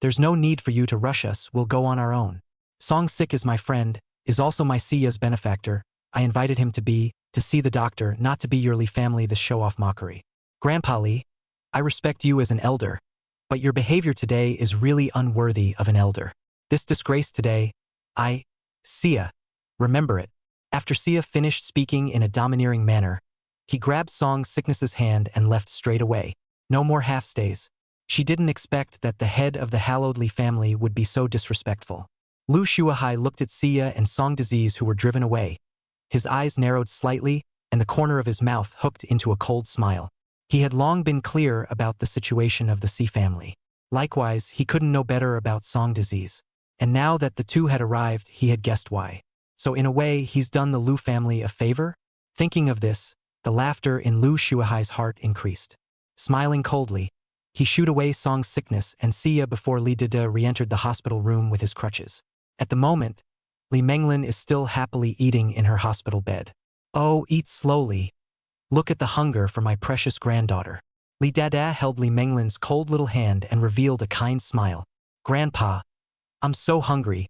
"There's no need for you to rush us, we'll go on our own. Song Sik is my friend, is also my Sia's benefactor. I invited him to see the doctor, not to be your Li family this show-off mockery. Grandpa Li, I respect you as an elder, but your behavior today is really unworthy of an elder. This disgrace today, Sia, remember it." After Sia finished speaking in a domineering manner, He grabbed Song Sickness's hand and left straight away. No more half-stays. She didn't expect that the head of the hallowed Li family would be so disrespectful. Lu Shuahai looked at Sia and Song Disease, who were driven away. His eyes narrowed slightly, and the corner of his mouth hooked into a cold smile. He had long been clear about the situation of the Si family. Likewise, he couldn't know better about Song Disease. And now that the two had arrived, he had guessed why. So in a way, he's done the Lu family a favor? Thinking of this, the laughter in Lu Shuahai's heart increased. Smiling coldly, he shooed away Song's sickness and Sia before Li Dida re-entered the hospital room with his crutches. At the moment, Li Menglin is still happily eating in her hospital bed. Oh, eat slowly. Look at the hunger for my precious granddaughter. Li Dada held Li Menglin's cold little hand and revealed a kind smile. Grandpa, I'm so hungry.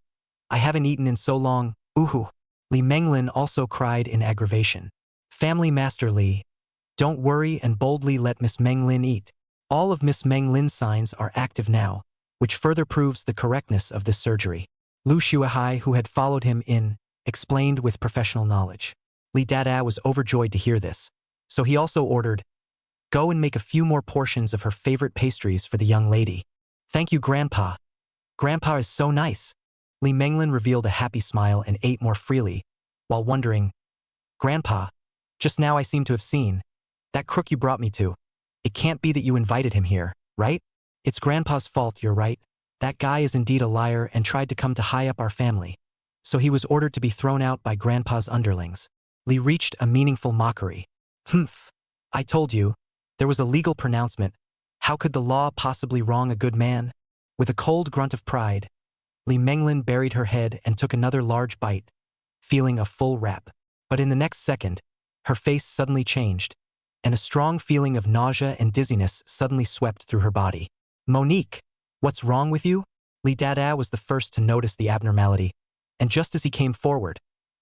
I haven't eaten in so long. Ooh. Li Menglin also cried in aggravation. Family Master Li, don't worry and boldly let Miss Menglin eat. All of Miss Menglin's signs are active now, which further proves the correctness of this surgery. Lu Shuahai, who had followed him in, explained with professional knowledge. Li Dada was overjoyed to hear this, so he also ordered, go and make a few more portions of her favorite pastries for the young lady. Thank you, Grandpa. Grandpa is so nice. Li Menglin revealed a happy smile and ate more freely, while wondering, Grandpa, just now I seem to have seen that crook you brought me to. It can't be that you invited him here, right? It's Grandpa's fault, you're right. That guy is indeed a liar and tried to come to high up our family. So he was ordered to be thrown out by Grandpa's underlings. Li reached a meaningful mockery. Humph. I told you. There was a legal pronouncement. How could the law possibly wrong a good man? With a cold grunt of pride, Li Menglin buried her head and took another large bite, feeling a full wrap. But in the next second, her face suddenly changed, and a strong feeling of nausea and dizziness suddenly swept through her body. Monique, what's wrong with you? Li Dada was the first to notice the abnormality, and just as he came forward,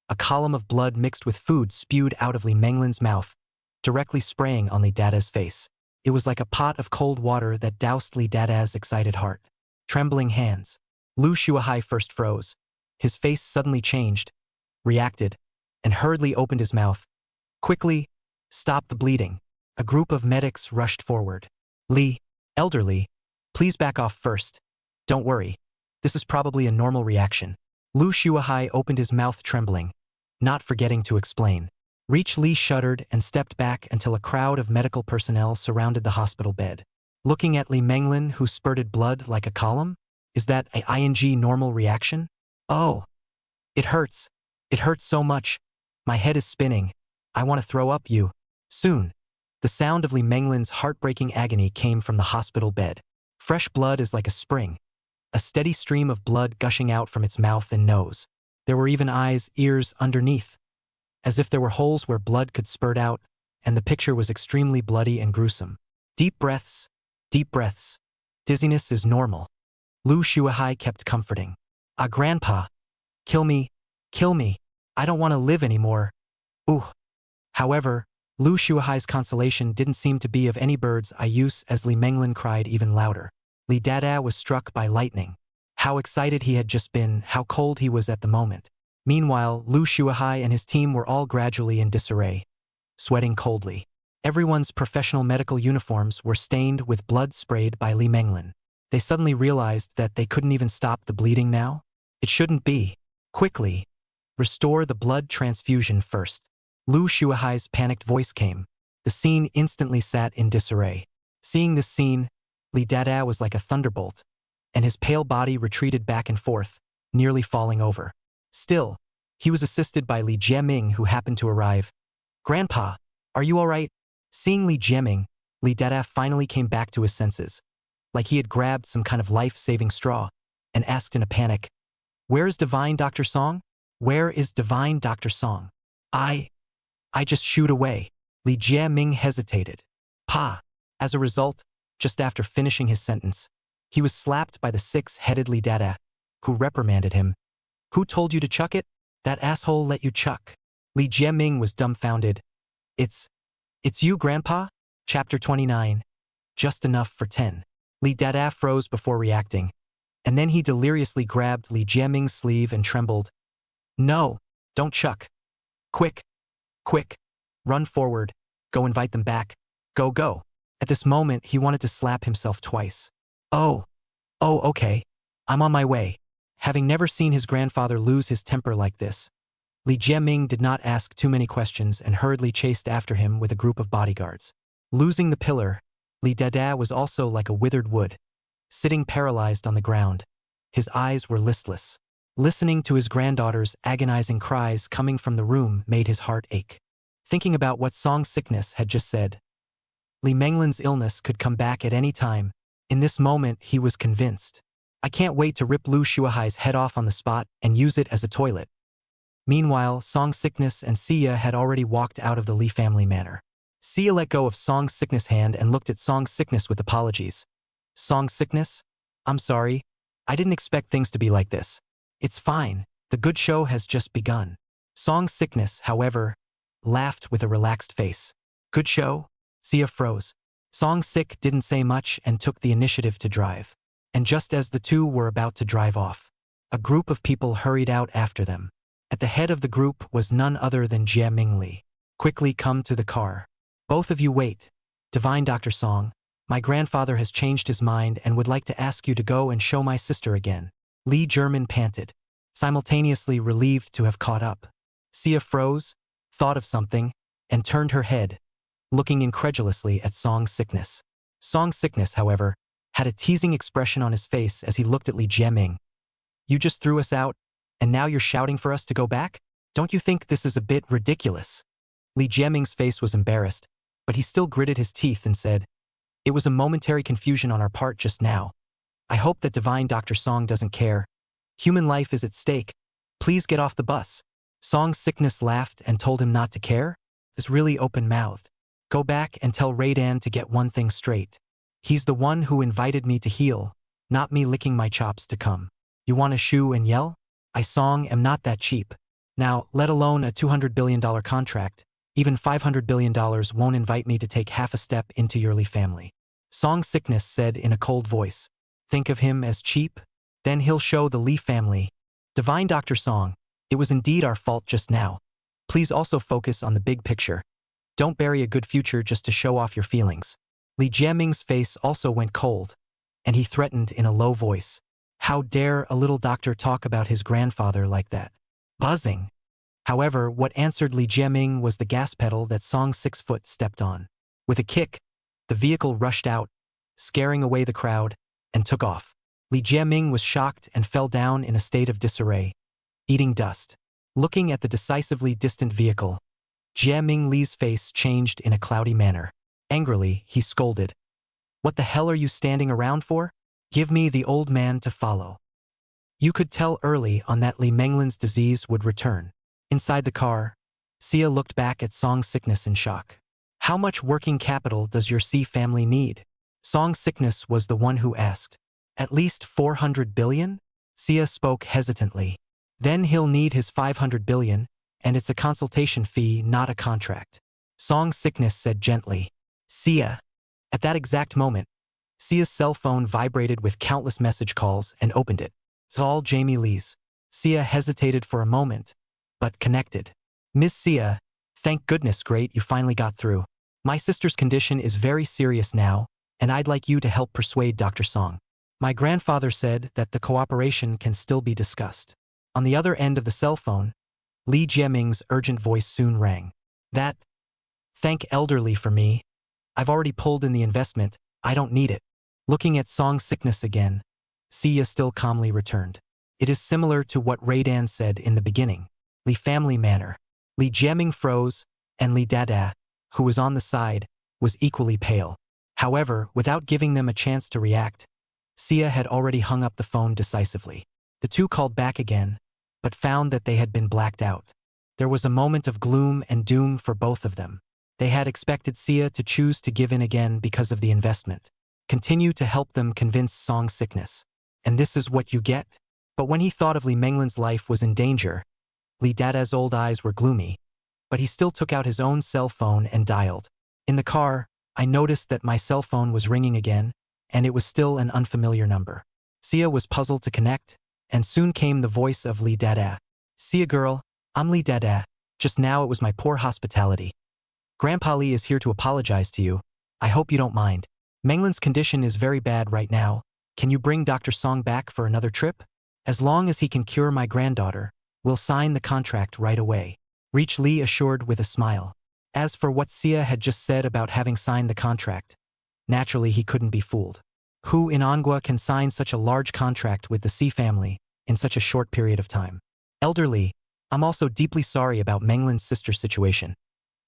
a column of blood mixed with food spewed out of Li Menglin's mouth, directly spraying on Li Dada's face. It was like a pot of cold water that doused Li Dada's excited heart. Trembling hands. Lu Shuahai first froze. His face suddenly changed, reacted, and hurriedly opened his mouth. Quickly, stop the bleeding. A group of medics rushed forward. Li, elderly, please back off first. Don't worry. This is probably a normal reaction. Lu Shuahai opened his mouth trembling, not forgetting to explain. Li shuddered and stepped back until a crowd of medical personnel surrounded the hospital bed. Looking at Li Menglin, who spurted blood like a column? Is that a ing normal reaction? Oh. It hurts. It hurts so much. My head is spinning. I want to throw up you. Soon. The sound of Li Menglin's heartbreaking agony came from the hospital bed. Fresh blood is like a spring. A steady stream of blood gushing out from its mouth and nose. There were even eyes, ears underneath, as if there were holes where blood could spurt out, and the picture was extremely bloody and gruesome. Deep breaths. Deep breaths. Dizziness is normal. Lu Shuahai kept comforting. Ah, Grandpa. Kill me. Kill me. I don't want to live anymore. Ooh. However, Lu Shuahai's consolation didn't seem to be of any bird's eye use as Li Menglin cried even louder. Li Dada was struck by lightning. How excited he had just been, how cold he was at the moment. Meanwhile, Lu Shuahai and his team were all gradually in disarray, sweating coldly. Everyone's professional medical uniforms were stained with blood sprayed by Li Menglin. They suddenly realized that they couldn't even stop the bleeding now. It shouldn't be. Quickly. Restore the blood transfusion first. Lu Shuahai's panicked voice came. The scene instantly sat in disarray. Seeing this scene, Li Dada was like a thunderbolt, and his pale body retreated back and forth, nearly falling over. Still, he was assisted by Li Jieming, who happened to arrive. Grandpa, are you all right? Seeing Li Jieming, Li Dada finally came back to his senses, like he had grabbed some kind of life-saving straw, and asked in a panic, Where is Divine Dr. Song? Where is Divine Dr. Song? I just shoot away. Li Jieming hesitated. Pa. As a result, just after finishing his sentence, he was slapped by the six-headed Li Dada, who reprimanded him. Who told you to chuck it? That asshole let you chuck. Li Jieming was dumbfounded. It's you, Grandpa? Chapter 29. Just enough for 10. Li Dada froze before reacting, and then he deliriously grabbed Li Jieming's sleeve and trembled. No, don't chuck. Quick, run forward. Go invite them back. Go, go. At this moment, he wanted to slap himself twice. Oh, okay. I'm on my way. Having never seen his grandfather lose his temper like this, Li Jiaming did not ask too many questions and hurriedly chased after him with a group of bodyguards. Losing the pillar, Li Dada was also like a withered wood, sitting paralyzed on the ground. His eyes were listless. Listening to his granddaughter's agonizing cries coming from the room made his heart ache. Thinking about what Song Sickness had just said, Li Menglin's illness could come back at any time. In this moment, he was convinced. I can't wait to rip Lu Shuahai's head off on the spot and use it as a toilet. Meanwhile, Song Sickness and Sia had already walked out of the Li family manor. Sia let go of Song Sickness' hand and looked at Song Sickness with apologies. Song Sickness? I'm sorry. I didn't expect things to be like this. It's fine. The good show has just begun. Song Sickness, however, laughed with a relaxed face. Good show? Sia froze. Song Sick didn't say much and took the initiative to drive. And just as the two were about to drive off, a group of people hurried out after them. At the head of the group was none other than Jie Mingli. Quickly come to the car. Both of you wait. Divine Dr. Song, my grandfather has changed his mind and would like to ask you to go and show my sister again. Li German panted, simultaneously relieved to have caught up. Sia froze, thought of something, and turned her head, looking incredulously at Song Sickness. Song Sickness, however, had a teasing expression on his face as he looked at Li Jiaming. You just threw us out, and now you're shouting for us to go back? Don't you think this is a bit ridiculous? Li Jiaming's face was embarrassed, but he still gritted his teeth and said, It was a momentary confusion on our part just now. I hope that Divine Dr. Song doesn't care. Human life is at stake. Please get off the bus. Song Sickness laughed and told him not to care. This really open-mouthed. Go back and tell Raidan to get one thing straight. He's the one who invited me to heal, not me licking my chops to come. You want to shoo and yell? I Song am not that cheap. Now, let alone a $200 billion contract, even $500 billion won't invite me to take half a step into your Li family. Song Sickness said in a cold voice. Think of him as cheap? Then he'll show the Li family. Divine Dr. Song, it was indeed our fault just now. Please also focus on the big picture. Don't bury a good future just to show off your feelings. Li Jiaming's face also went cold, and he threatened in a low voice. How dare a little doctor talk about his grandfather like that? Buzzing. However, what answered Li Jiaming was the gas pedal that Song 6 Foot stepped on. With a kick, the vehicle rushed out, scaring away the crowd, and took off. Li Jiaming was shocked and fell down in a state of disarray, eating dust. Looking at the decisively distant vehicle, Jie Mingli's face changed in a cloudy manner. Angrily, he scolded. What the hell are you standing around for? Give me the old man to follow. You could tell early on that Li Menglin's disease would return. Inside the car, Sia looked back at Song Sickness in shock. How much working capital does your C family need? Song Sickness was the one who asked. At least 400 billion? Sia spoke hesitantly. Then he'll need his 500 billion, and it's a consultation fee, not a contract. Song Sickness said gently. Sia. At that exact moment, Sia's cell phone vibrated with countless message calls and opened it. It's all Jamie Lee's. Sia hesitated for a moment, but connected. Miss Sia, thank goodness, great, you finally got through. My sister's condition is very serious now, and I'd like you to help persuade Dr. Song. My grandfather said that the cooperation can still be discussed. On the other end of the cell phone, Li Jiaming's urgent voice soon rang. Thank elderly for me. I've already pulled in the investment, I don't need it. Looking at Song Sickness again, Sia still calmly returned. It is similar to what Raidan said in the beginning. Li family manor. Li Jiaming froze, and Li Dada, who was on the side, was equally pale. However, without giving them a chance to react, Sia had already hung up the phone decisively. The two called back again, but found that they had been blacked out. There was a moment of gloom and doom for both of them. They had expected Sia to choose to give in again because of the investment. Continue to help them convince Song Sickness. And this is what you get? But when he thought of Li Menglin's life was in danger, Li Dada's old eyes were gloomy. But he still took out his own cell phone and dialed. In the car, I noticed that my cell phone was ringing again, and it was still an unfamiliar number. Sia was puzzled to connect, and soon came the voice of Li Dada. Sia girl, I'm Li Dada. Just now it was my poor hospitality. Grandpa Lee is here to apologize to you. I hope you don't mind. Menglin's condition is very bad right now. Can you bring Dr. Song back for another trip? As long as he can cure my granddaughter, we'll sign the contract right away. Reach Lee assured with a smile. As for what Sia had just said about having signed the contract, naturally he couldn't be fooled. Who in Manhwa can sign such a large contract with the C family in such a short period of time? Elder Lee, I'm also deeply sorry about Menglin's sister's situation.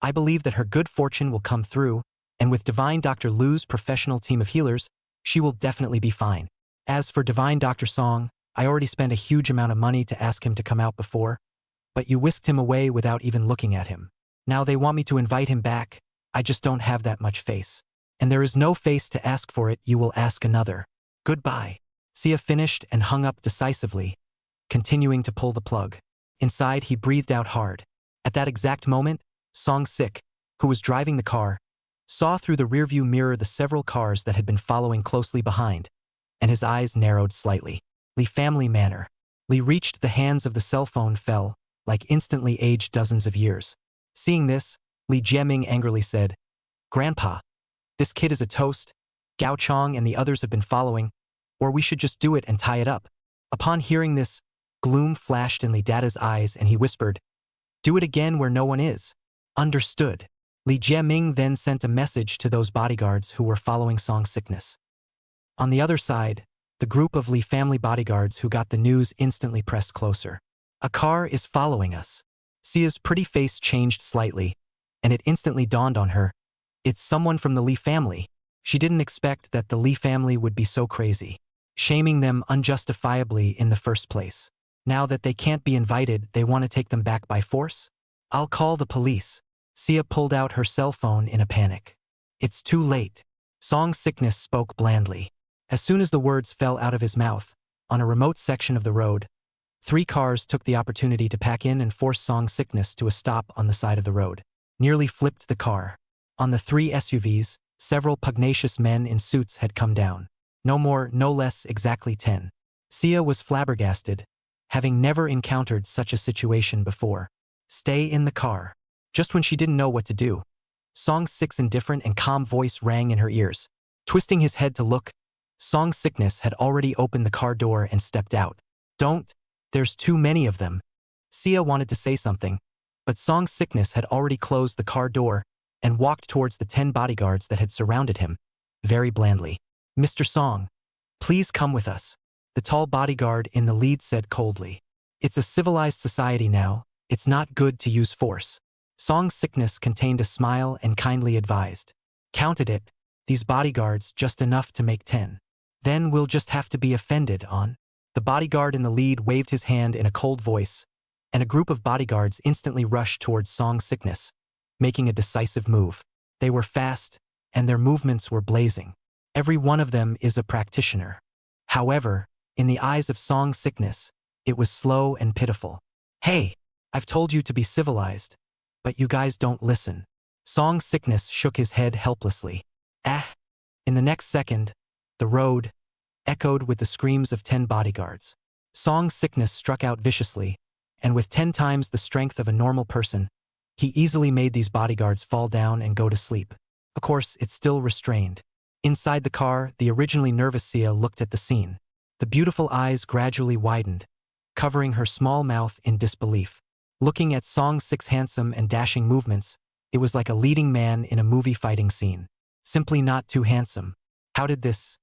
I believe that her good fortune will come through, and with Divine Dr. Lu's professional team of healers, she will definitely be fine. As for Divine Dr. Song, I already spent a huge amount of money to ask him to come out before, but you whisked him away without even looking at him. Now they want me to invite him back. I just don't have that much face. And there is no face to ask for it. You will ask another. Goodbye. Sia finished and hung up decisively, continuing to pull the plug. Inside, he breathed out hard. At that exact moment, Song Sik, who was driving the car, saw through the rearview mirror the several cars that had been following closely behind, and his eyes narrowed slightly. Lee family manor. Lee reached the hands of the cell phone fell, like instantly aged dozens of years. Seeing this, Lee Jieming angrily said, Grandpa, this kid is a toast. Gao Chong and the others have been following, or we should just do it and tie it up. Upon hearing this, gloom flashed in Lee Dada's eyes and he whispered, do it again where no one is. Understood. Lee Jieming then sent a message to those bodyguards who were following Song's sickness. On the other side, the group of Lee family bodyguards who got the news instantly pressed closer. A car is following us. Sia's pretty face changed slightly, and it instantly dawned on her. It's someone from the Lee family. She didn't expect that the Lee family would be so crazy, shaming them unjustifiably in the first place. Now that they can't be invited, they want to take them back by force? I'll call the police. Sia pulled out her cell phone in a panic. It's too late. Song's sickness spoke blandly. As soon as the words fell out of his mouth, on a remote section of the road, 3 cars took the opportunity to pack in and force Song's sickness to a stop on the side of the road. Nearly flipped the car. On the 3 SUVs, several pugnacious men in suits had come down. No more, no less, exactly 10. Sia was flabbergasted, having never encountered such a situation before. Stay in the car. Just when she didn't know what to do, Song's Sik's indifferent and calm voice rang in her ears. Twisting his head to look, Song's sickness had already opened the car door and stepped out. Don't. There's too many of them. Sia wanted to say something, but Song's sickness had already closed the car door and walked towards the 10 bodyguards that had surrounded him, very blandly. Mr. Song, please come with us. The tall bodyguard in the lead said coldly. It's a civilized society now. It's not good to use force. Song's sickness contained a smile and kindly advised. Counted it, these bodyguards, just enough to make 10. Then we'll just have to be offended on. The bodyguard in the lead waved his hand in a cold voice, and a group of bodyguards instantly rushed towards Song's sickness, making a decisive move. They were fast, and their movements were blazing. Every one of them is a practitioner. However, in the eyes of Song's sickness, it was slow and pitiful. Hey, I've told you to be civilized, but you guys don't listen. Song's sickness shook his head helplessly. In the next second, the road echoed with the screams of 10 bodyguards. Song's sickness struck out viciously, and with 10 times the strength of a normal person, he easily made these bodyguards fall down and go to sleep. Of course, it's still restrained. Inside the car, the originally nervous Sia looked at the scene. The beautiful eyes gradually widened, covering her small mouth in disbelief. Looking at Song Sik's handsome and dashing movements, it was like a leading man in a movie fighting scene. Simply not too handsome. How did this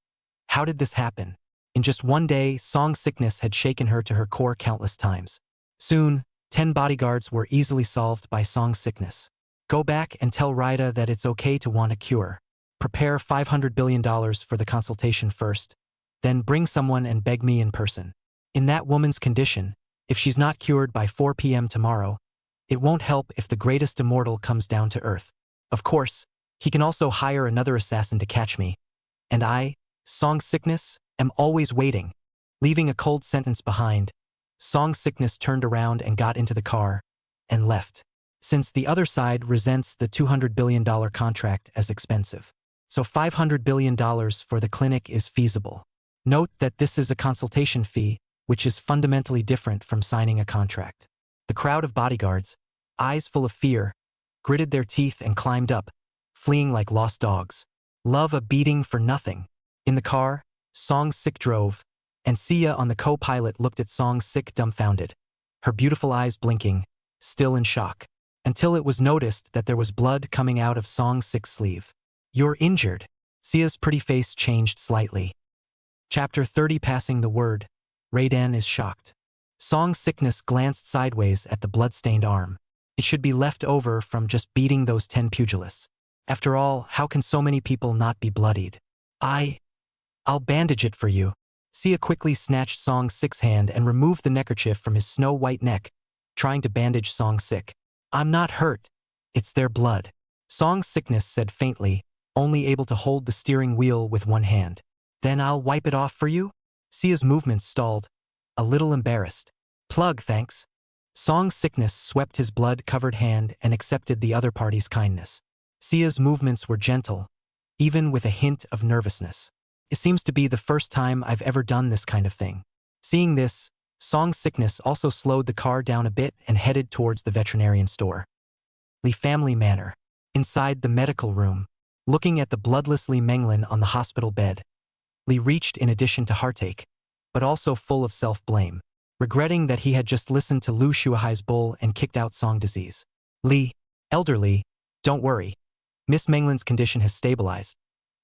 happen? In just one day, Song's sickness had shaken her to her core countless times. Soon, 10 bodyguards were easily solved by Song's sickness. Go back and tell Rida that it's okay to want a cure. Prepare $500 billion for the consultation first, then bring someone and beg me in person. In that woman's condition, if she's not cured by 4 p.m. tomorrow, it won't help if the greatest immortal comes down to earth. Of course, he can also hire another assassin to catch me. And I, Song's sickness, am always waiting. Leaving a cold sentence behind, Song's sickness turned around and got into the car and left. Since the other side resents the $200 billion contract as expensive, so $500 billion for the clinic is feasible. Note that this is a consultation fee, which is fundamentally different from signing a contract. The crowd of bodyguards, eyes full of fear, gritted their teeth and climbed up, fleeing like lost dogs. Love a beating for nothing. In the car, Song-sik drove, and Sia on the co-pilot looked at Song-sik dumbfounded, her beautiful eyes blinking, still in shock, until it was noticed that there was blood coming out of Song-sik's sleeve. "You're injured." Sia's pretty face changed slightly. Chapter 30 Passing the word. Raiden is shocked. Song-sikness glanced sideways at the blood-stained arm. It should be left over from just beating those 10 pugilists. After all, how can so many people not be bloodied? I'll bandage it for you. Sia quickly snatched Song-sik's hand and removed the neckerchief from his snow-white neck, trying to bandage Song-sik. "I'm not hurt. It's their blood," Song-sikness said faintly, only able to hold the steering wheel with one hand. "Then I'll wipe it off for you?" Sia's movements stalled, a little embarrassed. "Plug, thanks." Song-sikness swept his blood-covered hand and accepted the other party's kindness. Sia's movements were gentle, even with a hint of nervousness. "It seems to be the first time I've ever done this kind of thing." Seeing this, Song-sikness also slowed the car down a bit and headed towards the veterinarian store. Li Family Manor. Inside the medical room, looking at the bloodless Li Menglin on the hospital bed, Li reached in addition to heartache, but also full of self-blame, regretting that he had just listened to Lu Shuahai's bull and kicked out Song Disease. "Li, elderly, don't worry. Miss Menglin's condition has stabilized.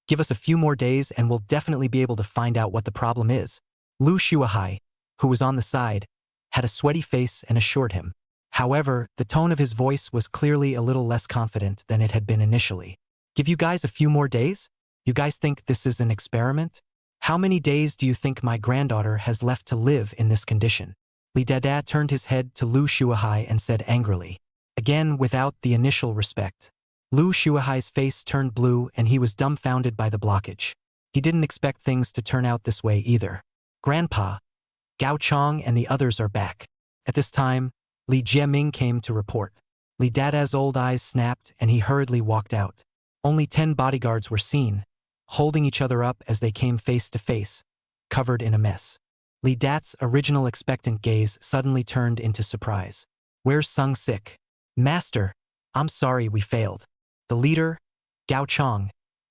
Give us a few more days and we'll definitely be able to find out what the problem is." Lu Shuahai, who was on the side, had a sweaty face and assured him. However, the tone of his voice was clearly a little less confident than it had been initially. "Give you guys a few more days? You guys think this is an experiment? How many days do you think my granddaughter has left to live in this condition?" Li Dada turned his head to Lu Shuahai and said angrily, again without the initial respect. Lu Shuahai's face turned blue and he was dumbfounded by the blockage. He didn't expect things to turn out this way either. "Grandpa, Gao Chong and the others are back." At this time, Li Jiaming came to report. Li Dada's old eyes snapped and he hurriedly walked out. Only 10 bodyguards were seen, holding each other up as they came face to face, covered in a mess. Li Dat's original expectant gaze suddenly turned into surprise. "Where's Sung-sik?" "Master, I'm sorry we failed." The leader, Gao Chong,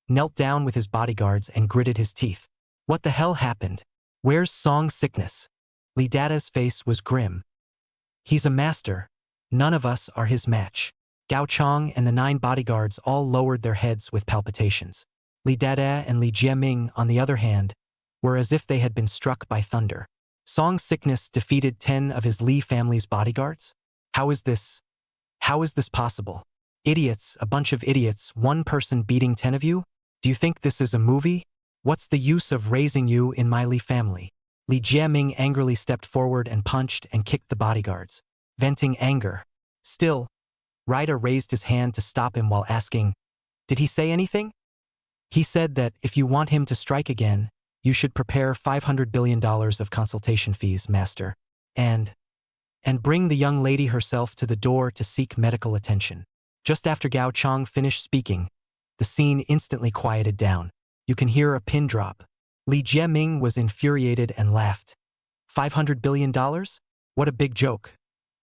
knelt down with his bodyguards and gritted his teeth. "What the hell happened? Where's Song-sikness?" Li Dada's face was grim. "He's a master. None of us are his match." Gao Chong and the 9 bodyguards all lowered their heads with palpitations. Li Dada and Li Jiaming, on the other hand, were as if they had been struck by thunder. Song-sikness defeated 10 of his Li family's bodyguards? How is this possible? Idiots, a bunch of idiots, one person beating 10 of you? Do you think this is a movie? What's the use of raising you in my Li family? Li Jiaming angrily stepped forward and punched and kicked the bodyguards, venting anger. Still, Raida raised his hand to stop him while asking, "Did he say anything?" "He said that if you want him to strike again, you should prepare $500 billion of consultation fees, master, and bring the young lady herself to the door to seek medical attention." Just after Gao Chong finished speaking, the scene instantly quieted down. You can hear a pin drop. Li Jiaming was infuriated and laughed. $500 billion? What a big joke.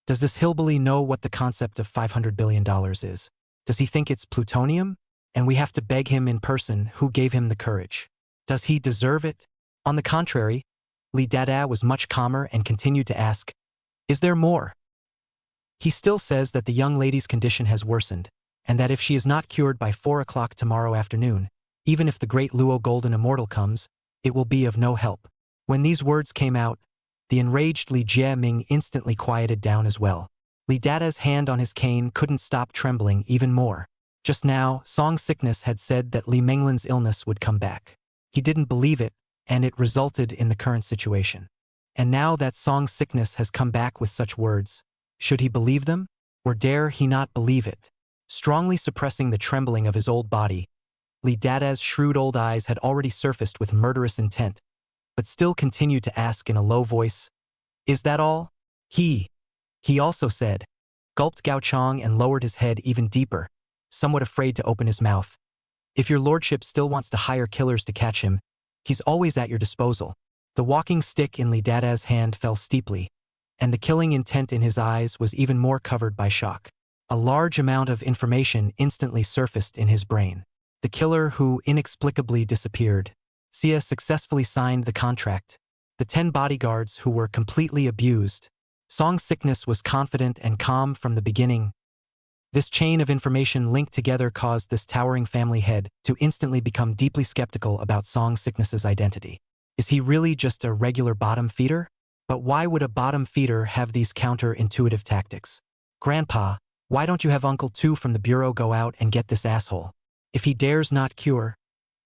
Does this hillbilly know what the concept of $500 billion is? Does he think it's plutonium? And we have to beg him in person who gave him the courage. Does he deserve it? On the contrary, Li Dada was much calmer and continued to ask, "Is there more?" "He still says that the young lady's condition has worsened, and that if she is not cured by 4 o'clock tomorrow afternoon, even if the great Luo Golden Immortal comes, it will be of no help." When these words came out, the enraged Li Jiaming instantly quieted down as well. Li Dada's hand on his cane couldn't stop trembling even more. Just now, Song-sikness had said that Li Menglin's illness would come back. He didn't believe it, and it resulted in the current situation. And now that Song-sikness has come back with such words, should he believe them? Or dare he not believe it? Strongly suppressing the trembling of his old body, Li Dada's shrewd old eyes had already surfaced with murderous intent, but still continued to ask in a low voice, "Is that all?" He also said, gulped Gao Chong and lowered his head even deeper, somewhat afraid to open his mouth. "If your lordship still wants to hire killers to catch him, he's always at your disposal." The walking stick in Li Dada's hand fell steeply, and the killing intent in his eyes was even more covered by shock. A large amount of information instantly surfaced in his brain. The killer who inexplicably disappeared. Sia successfully signed the contract. The 10 bodyguards who were completely abused. Song Sickness was confident and calm from the beginning. This chain of information linked together caused this towering family head to instantly become deeply skeptical about Song Sickness's identity. Is he really just a regular bottom feeder? But why would a bottom feeder have these counterintuitive tactics? Grandpa, why don't you have Uncle 2 from the bureau go out and get this asshole? If he dares not cure,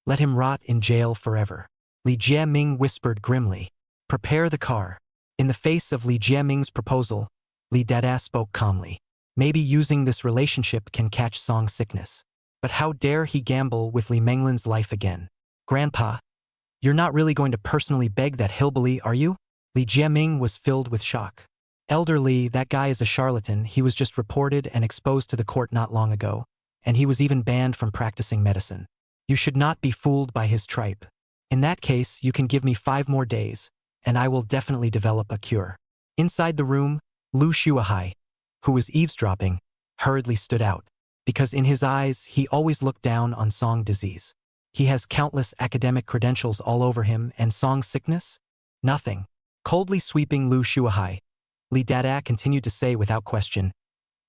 let him rot in jail forever. Li Jiaming whispered grimly. Prepare the car. In the face of Li Jiaming's proposal, Li Dada spoke calmly. Maybe using this relationship can catch Song Sickness. But how dare he gamble with Li Menglin's life again? Grandpa, you're not really going to personally beg that hillbilly, are you? Li Jiaming was filled with shock. Elder Li, that guy is a charlatan. He was just reported and exposed to the court not long ago, and he was even banned from practicing medicine. You should not be fooled by his tripe. In that case, you can give me 5 more days, and I will definitely develop a cure. Inside the room, Lu Shuahai, who was eavesdropping, hurriedly stood out, because in his eyes he always looked down on Song disease. He has countless academic credentials all over him, and Song Sickness? Nothing. Coldly sweeping Lu Shuahai, Li Dada continued to say without question,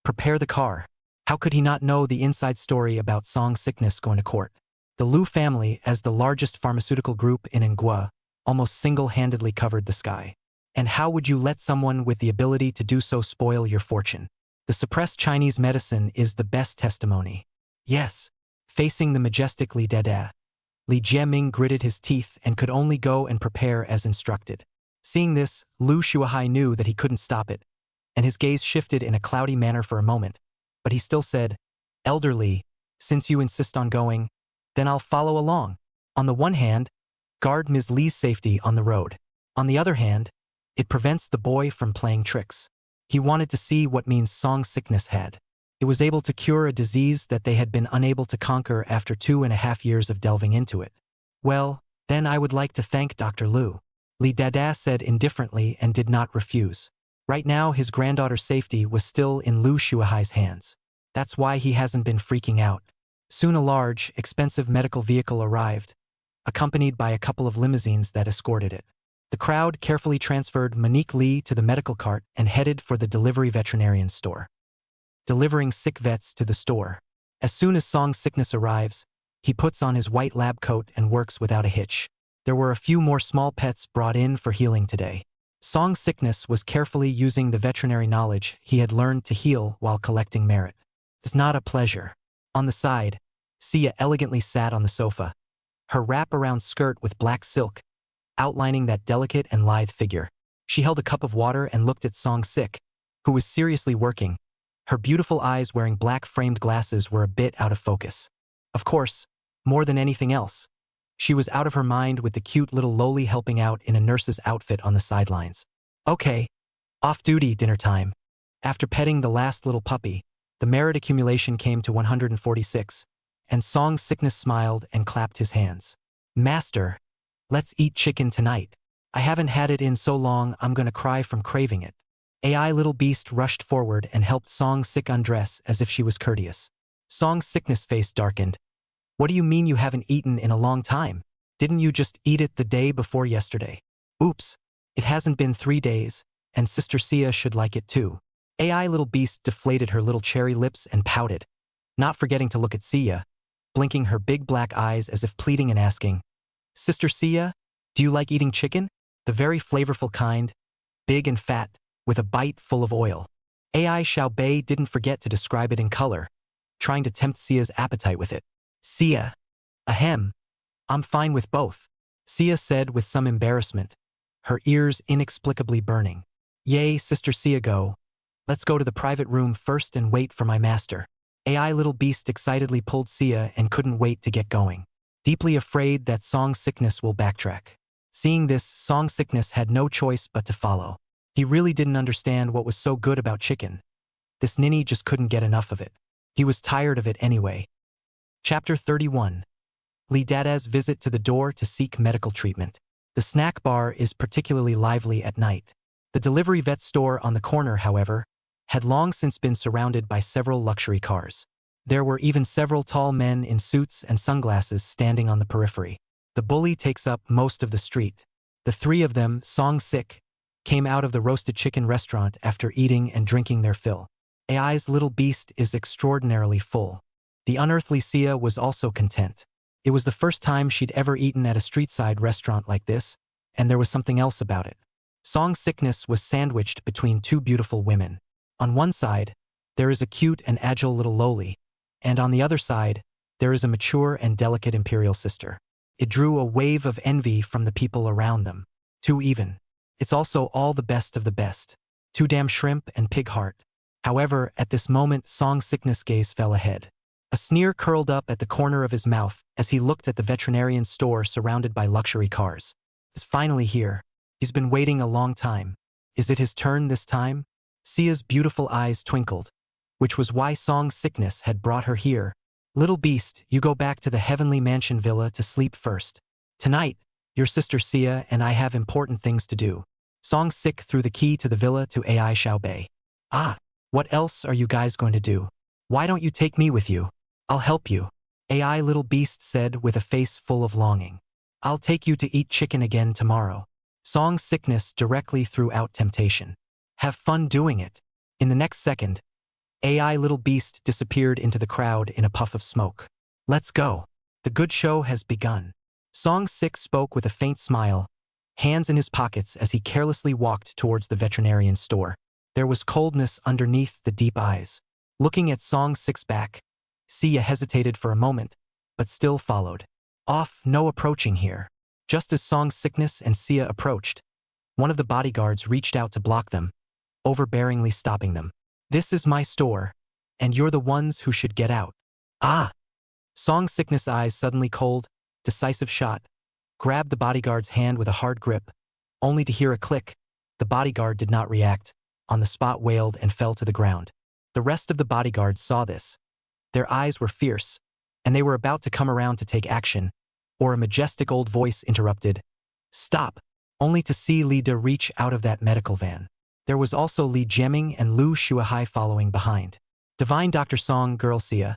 prepare the car. How could he not know the inside story about Song Sickness going to court? The Lu family, as the largest pharmaceutical group in Ngwa, almost single-handedly covered the sky. And how would you let someone with the ability to do so spoil your fortune? The suppressed Chinese medicine is the best testimony. Yes. Facing the majestic Li Dada, Li Jiaming gritted his teeth and could only go and prepare as instructed. Seeing this, Lu Shuahai knew that he couldn't stop it, and his gaze shifted in a cloudy manner for a moment, but he still said, Elder Li, since you insist on going, then I'll follow along. On the one hand, guard Ms. Li's safety on the road. On the other hand, it prevents the boy from playing tricks. He wanted to see what means Song Sickness had. It was able to cure a disease that they had been unable to conquer after 2.5 years of delving into it. Well, then I would like to thank Dr. Lu. Li Dada said indifferently and did not refuse. Right now his granddaughter's safety was still in Lu Shuahai's hands. That's why he hasn't been freaking out. Soon a large, expensive medical vehicle arrived, accompanied by a couple of limousines that escorted it. The crowd carefully transferred Monique Li to the medical cart and headed for the delivery veterinarian store. Delivering sick vets to the store. As soon as Song Sickness arrives, he puts on his white lab coat and works without a hitch. There were a few more small pets brought in for healing today. Song Sickness was carefully using the veterinary knowledge he had learned to heal while collecting merit. It's not a pleasure. On the side, Sia elegantly sat on the sofa, her wrap-around skirt with black silk, outlining that delicate and lithe figure. She held a cup of water and looked at Song Sick, who was seriously working. Her beautiful eyes wearing black-framed glasses were a bit out of focus. Of course, more than anything else, she was out of her mind with the cute little loli helping out in a nurse's outfit on the sidelines. Okay, off-duty dinner time. After petting the last little puppy, the merit accumulation came to 146, and Song Sickness smiled and clapped his hands. Master, let's eat chicken tonight. I haven't had it in so long I'm gonna cry from craving it. AI little beast rushed forward and helped Song Sick undress as if she was courteous. Song Sickness' face darkened. What do you mean you haven't eaten in a long time? Didn't you just eat it the day before yesterday? Oops, it hasn't been 3 days, and Sister Sia should like it too. AI little beast deflated her little cherry lips and pouted, not forgetting to look at Sia, blinking her big black eyes as if pleading and asking, Sister Sia, do you like eating chicken? The very flavorful kind, big and fat, with a bite full of oil. AI Xiaobei didn't forget to describe it in color, trying to tempt Sia's appetite with it. Sia. Ahem. I'm fine with both, Sia said with some embarrassment, her ears inexplicably burning. Yay, Sister Sia, go. Let's go to the private room first and wait for my master. AI little beast excitedly pulled Sia and couldn't wait to get going, deeply afraid that Song Sickness will backtrack. Seeing this, Song Sickness had no choice but to follow. He really didn't understand what was so good about chicken. This ninny just couldn't get enough of it. He was tired of it anyway. Chapter 31. Li Dada's visit to the door to seek medical treatment. The snack bar is particularly lively at night. The delivery vet store on the corner, however, had long since been surrounded by several luxury cars. There were even several tall men in suits and sunglasses standing on the periphery. The bully takes up most of the street. The three of them, Song-sik, came out of the roasted chicken restaurant after eating and drinking their fill. AI's little beast is extraordinarily full. The unearthly Sia was also content. It was the first time she'd ever eaten at a street-side restaurant like this, and there was something else about it. Song-sickness was sandwiched between two beautiful women. On one side, there is a cute and agile little lowly, and on the other side, there is a mature and delicate imperial sister. It drew a wave of envy from the people around them. Too even. It's also all the best of the best. Too damn shrimp and pig heart. However, at this moment, Song-sickness' gaze fell ahead. A sneer curled up at the corner of his mouth as he looked at the veterinarian store surrounded by luxury cars. He's finally here. He's been waiting a long time. Is it his turn this time? Sia's beautiful eyes twinkled, which was why Song-sickness had brought her here. Little beast, you go back to the heavenly mansion villa to sleep first. Tonight, your sister Sia and I have important things to do. Song-sick threw the key to the villa to AI Xiaobei. Ah, what else are you guys going to do? Why don't you take me with you? I'll help you. AI little beast said with a face full of longing. I'll take you to eat chicken again tomorrow. Song-sickness directly threw out temptation. Have fun doing it. In the next second, AI little beast disappeared into the crowd in a puff of smoke. Let's go. The good show has begun. Song-sick spoke with a faint smile, hands in his pockets as he carelessly walked towards the veterinarian store. There was coldness underneath the deep eyes. Looking at Song-sick's back, Sia hesitated for a moment, but still followed. Off, no approaching here. Just as Song-sickness and Sia approached, one of the bodyguards reached out to block them, overbearingly stopping them. This is my store, and you're the ones who should get out. Ah! Song-sickness' eyes suddenly cold, decisive shot, grabbed the bodyguard's hand with a hard grip, only to hear a click. The bodyguard did not react, on the spot wailed and fell to the ground. The rest of the bodyguards saw this. Their eyes were fierce, and they were about to come around to take action, or a majestic old voice interrupted. Stop! Only to see Li De reach out of that medical van. There was also Li Jiaming and Lu Shuahai following behind. Divine Dr. Song, girl Sia.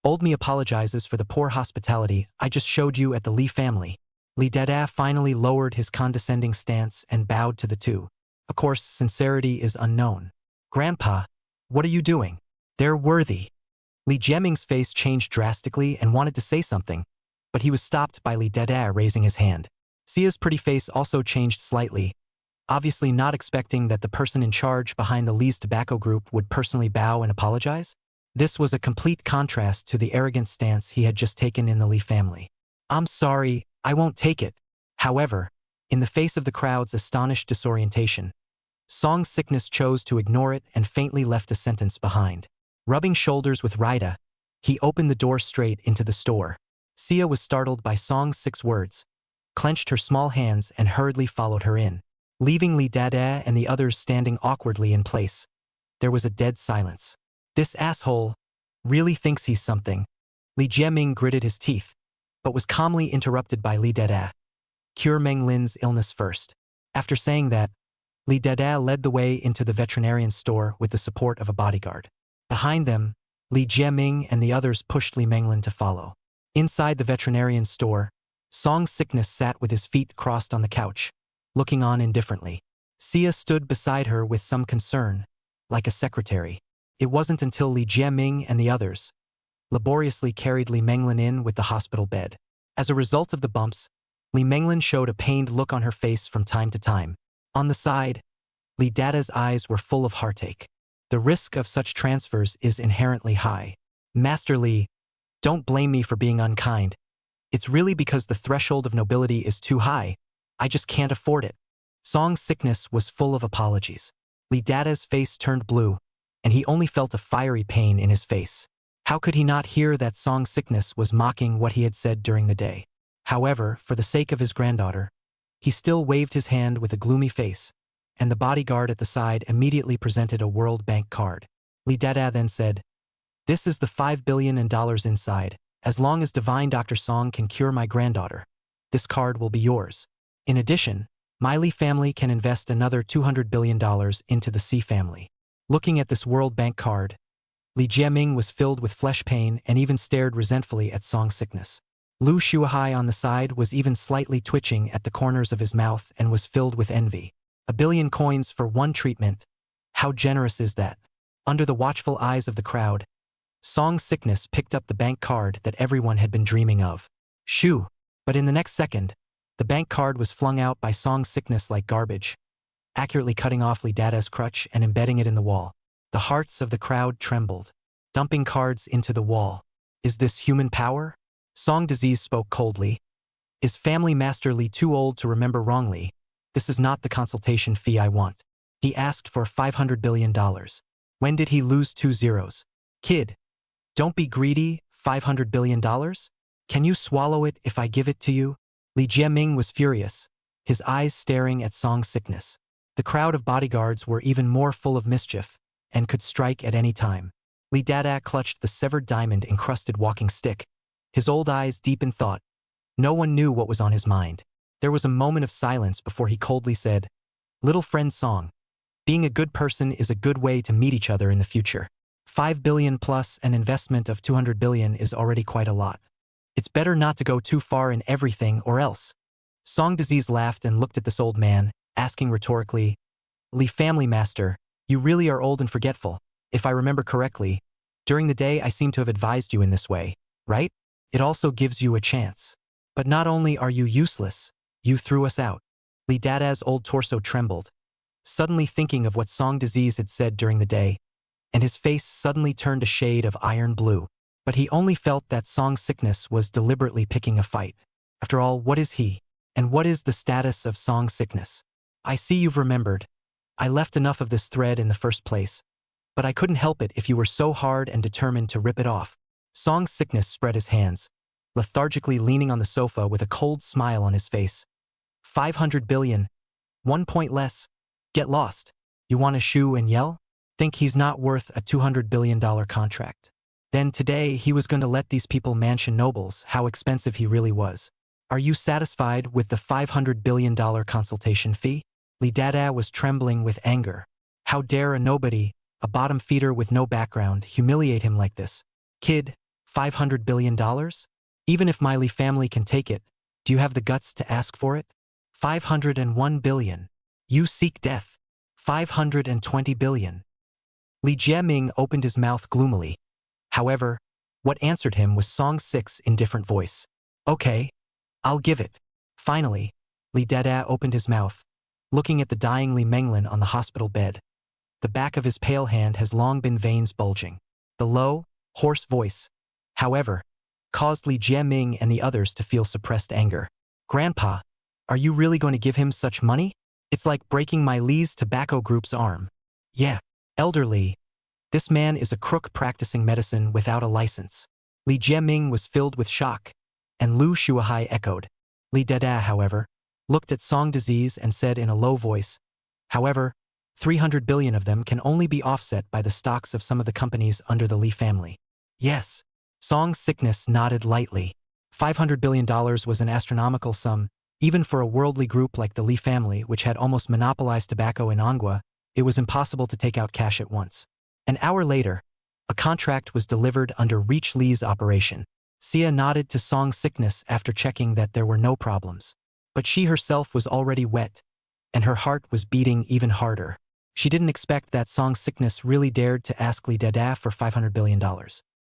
Old me apologizes for the poor hospitality I just showed you at the Li family. Li Dada finally lowered his condescending stance and bowed to the two. Of course, sincerity is unknown. Grandpa, what are you doing? They're worthy. Li Jiaming's face changed drastically and wanted to say something, but he was stopped by Li Dada raising his hand. Sia's pretty face also changed slightly, obviously not expecting that the person in charge behind the Li's tobacco group would personally bow and apologize. This was a complete contrast to the arrogant stance he had just taken in the Li family. I'm sorry, I won't take it. However, in the face of the crowd's astonished disorientation, Song-sickness chose to ignore it and faintly left a sentence behind. Rubbing shoulders with Rida, he opened the door straight into the store. Sia was startled by Song-sick's words, clenched her small hands and hurriedly followed her in, leaving Li Dada and the others standing awkwardly in place. There was a dead silence. This asshole really thinks he's something. Li Jiaming gritted his teeth, but was calmly interrupted by Li Dada. Cure Meng Lin's illness first. After saying that, Li Dada led the way into the veterinarian store with the support of a bodyguard. Behind them, Li Jiaming and the others pushed Li Menglin to follow. Inside the veterinarian store, Song-sickness sat with his feet crossed on the couch, looking on indifferently. Sia stood beside her with some concern, like a secretary. It wasn't until Li Jiaming and the others laboriously carried Li Menglin in with the hospital bed. As a result of the bumps, Li Menglin showed a pained look on her face from time to time. On the side, Li Dada's eyes were full of heartache. The risk of such transfers is inherently high. Master Li, don't blame me for being unkind. It's really because the threshold of nobility is too high. I just can't afford it. Song-sickness was full of apologies. Li Dada's face turned blue, and he only felt a fiery pain in his face. How could he not hear that Song-sickness was mocking what he had said during the day? However, for the sake of his granddaughter, he still waved his hand with a gloomy face, and the bodyguard at the side immediately presented a World Bank card. Li Dada then said, "This is the $5 billion inside. As long as Divine Dr. Song can cure my granddaughter, this card will be yours. In addition, my Li family can invest another $200 billion into the C family. Looking at this World Bank card, Li Jiaming was filled with flesh pain and even stared resentfully at Song Sickness. Lu Shuahai on the side was even slightly twitching at the corners of his mouth and was filled with envy. 1 billion coins for one treatment. How generous is that? Under the watchful eyes of the crowd, Song Sickness picked up the bank card that everyone had been dreaming of. Shoo! But in the next second, the bank card was flung out by Song Sickness like garbage, accurately cutting off Li Dada's crutch and embedding it in the wall. The hearts of the crowd trembled, dumping cards into the wall. Is this human power? Song Disease spoke coldly. Is Family Master Li too old to remember wrongly? This is not the consultation fee I want. He asked for $500 billion. When did he lose 2 zeros? Kid, don't be greedy, $500 billion? Can you swallow it if I give it to you? Li Jiaming was furious, his eyes staring at Song Sickness. The crowd of bodyguards were even more full of mischief and could strike at any time. Li Dada clutched the severed diamond-encrusted walking stick, his old eyes deep in thought. No one knew what was on his mind. There was a moment of silence before he coldly said, "Little friend Song, being a good person is a good way to meet each other in the future. 5 billion plus an investment of 200 billion is already quite a lot. It's better not to go too far in everything or else." Song Disease laughed and looked at this old man, asking rhetorically, "Li Family Master, you really are old and forgetful. If I remember correctly, during the day I seem to have advised you in this way, right? It also gives you a chance. But not only are you useless, you threw us out." Li Dada's old torso trembled, suddenly thinking of what Song Disease had said during the day, and his face suddenly turned a shade of iron blue. But he only felt that Song Sickness was deliberately picking a fight. After all, what is he? And what is the status of Song Sickness? I see you've remembered. I left enough of this thread in the first place, but I couldn't help it if you were so hard and determined to rip it off. Song Sickness spread his hands, lethargically leaning on the sofa with a cold smile on his face. 500 billion. 1 point less. Get lost. You want to shoo and yell? Think he's not worth a $200 billion contract. Then today he was going to let these people mansion nobles how expensive he really was. Are you satisfied with the $500 billion consultation fee? Li Dada was trembling with anger. How dare a nobody, a bottom feeder with no background, humiliate him like this? Kid, $500 billion? Even if my Li family can take it, do you have the guts to ask for it? 501 billion. You seek death. 520 billion. Li Jiaming opened his mouth gloomily. However, what answered him was Song 6's indifferent voice. Okay, I'll give it. Finally, Li Dada opened his mouth, looking at the dying Li Menglin on the hospital bed. The back of his pale hand has long been veins bulging. The low, hoarse voice, however, caused Li Jiaming and the others to feel suppressed anger. Grandpa, are you really going to give him such money? It's like breaking my Li's tobacco group's arm. Yeah, Elder Li. This man is a crook practicing medicine without a license. Li Jiaming was filled with shock, and Lu Shuahai echoed. Li Dada, however, looked at Song Disease and said in a low voice, however, 300 billion of them can only be offset by the stocks of some of the companies under the Li family. Yes. Song Sickness nodded lightly. $500 billion was an astronomical sum, even for a worldly group like the Li family, which had almost monopolized tobacco in Manhwa. It was impossible to take out cash at once. An hour later, a contract was delivered under Reach Li's operation. Sia nodded to Song Sickness after checking that there were no problems. But she herself was already wet, and her heart was beating even harder. She didn't expect that Song Sickness really dared to ask Li Dada for $500 billion.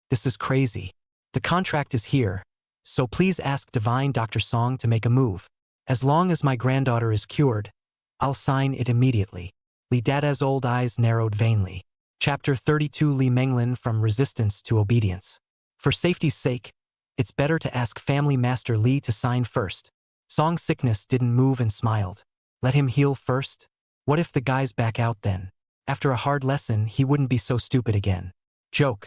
This is crazy. The contract is here, so please ask Divine Dr. Song to make a move. As long as my granddaughter is cured, I'll sign it immediately. Li Dada's old eyes narrowed vainly. Chapter 32 Li Menglin from Resistance to Obedience. For safety's sake, it's better to ask Family Master Li to sign first. Song Sickness didn't move and smiled. Let him heal first? What if the guy's back out then? After a hard lesson, he wouldn't be so stupid again. Joke.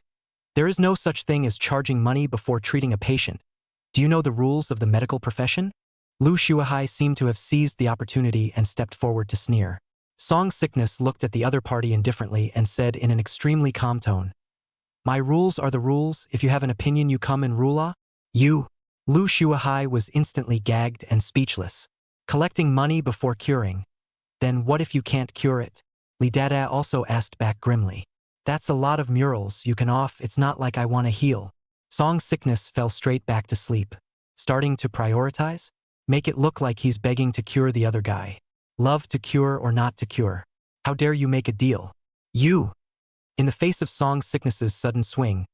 There is no such thing as charging money before treating a patient. Do you know the rules of the medical profession? Lu Shuahai seemed to have seized the opportunity and stepped forward to sneer. Song Sickness looked at the other party indifferently and said in an extremely calm tone, "My rules are the rules. If you have an opinion, you come and rule. You." Lu Shuahai was instantly gagged and speechless. Collecting money before curing. Then what if you can't cure it? Li Dada also asked back grimly. That's a lot of murals you can off, it's not like I want to heal. Song Sickness fell straight back to sleep. Starting to prioritize? Make it look like he's begging to cure the other guy. Love to cure or not to cure? How dare you make a deal? You! In the face of Song Sickness's sudden swing,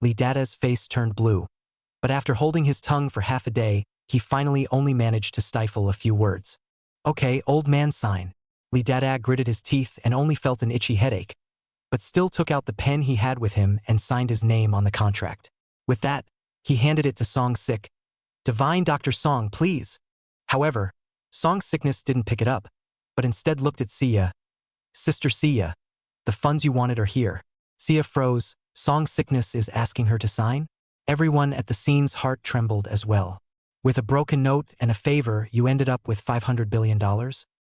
Li Dada's face turned blue. But after holding his tongue for half a day, he finally only managed to stifle a few words. Okay, old man sign. Li Dada gritted his teeth and only felt an itchy headache, but still took out the pen he had with him and signed his name on the contract. With that, he handed it to Song Sick. Divine Dr. Song, please. However, Song Sickness didn't pick it up, but instead looked at Sia. Sister Sia, the funds you wanted are here. Sia froze. Song Sickness is asking her to sign? Everyone at the scene's heart trembled as well. With a broken note and a favor, you ended up with $500 billion?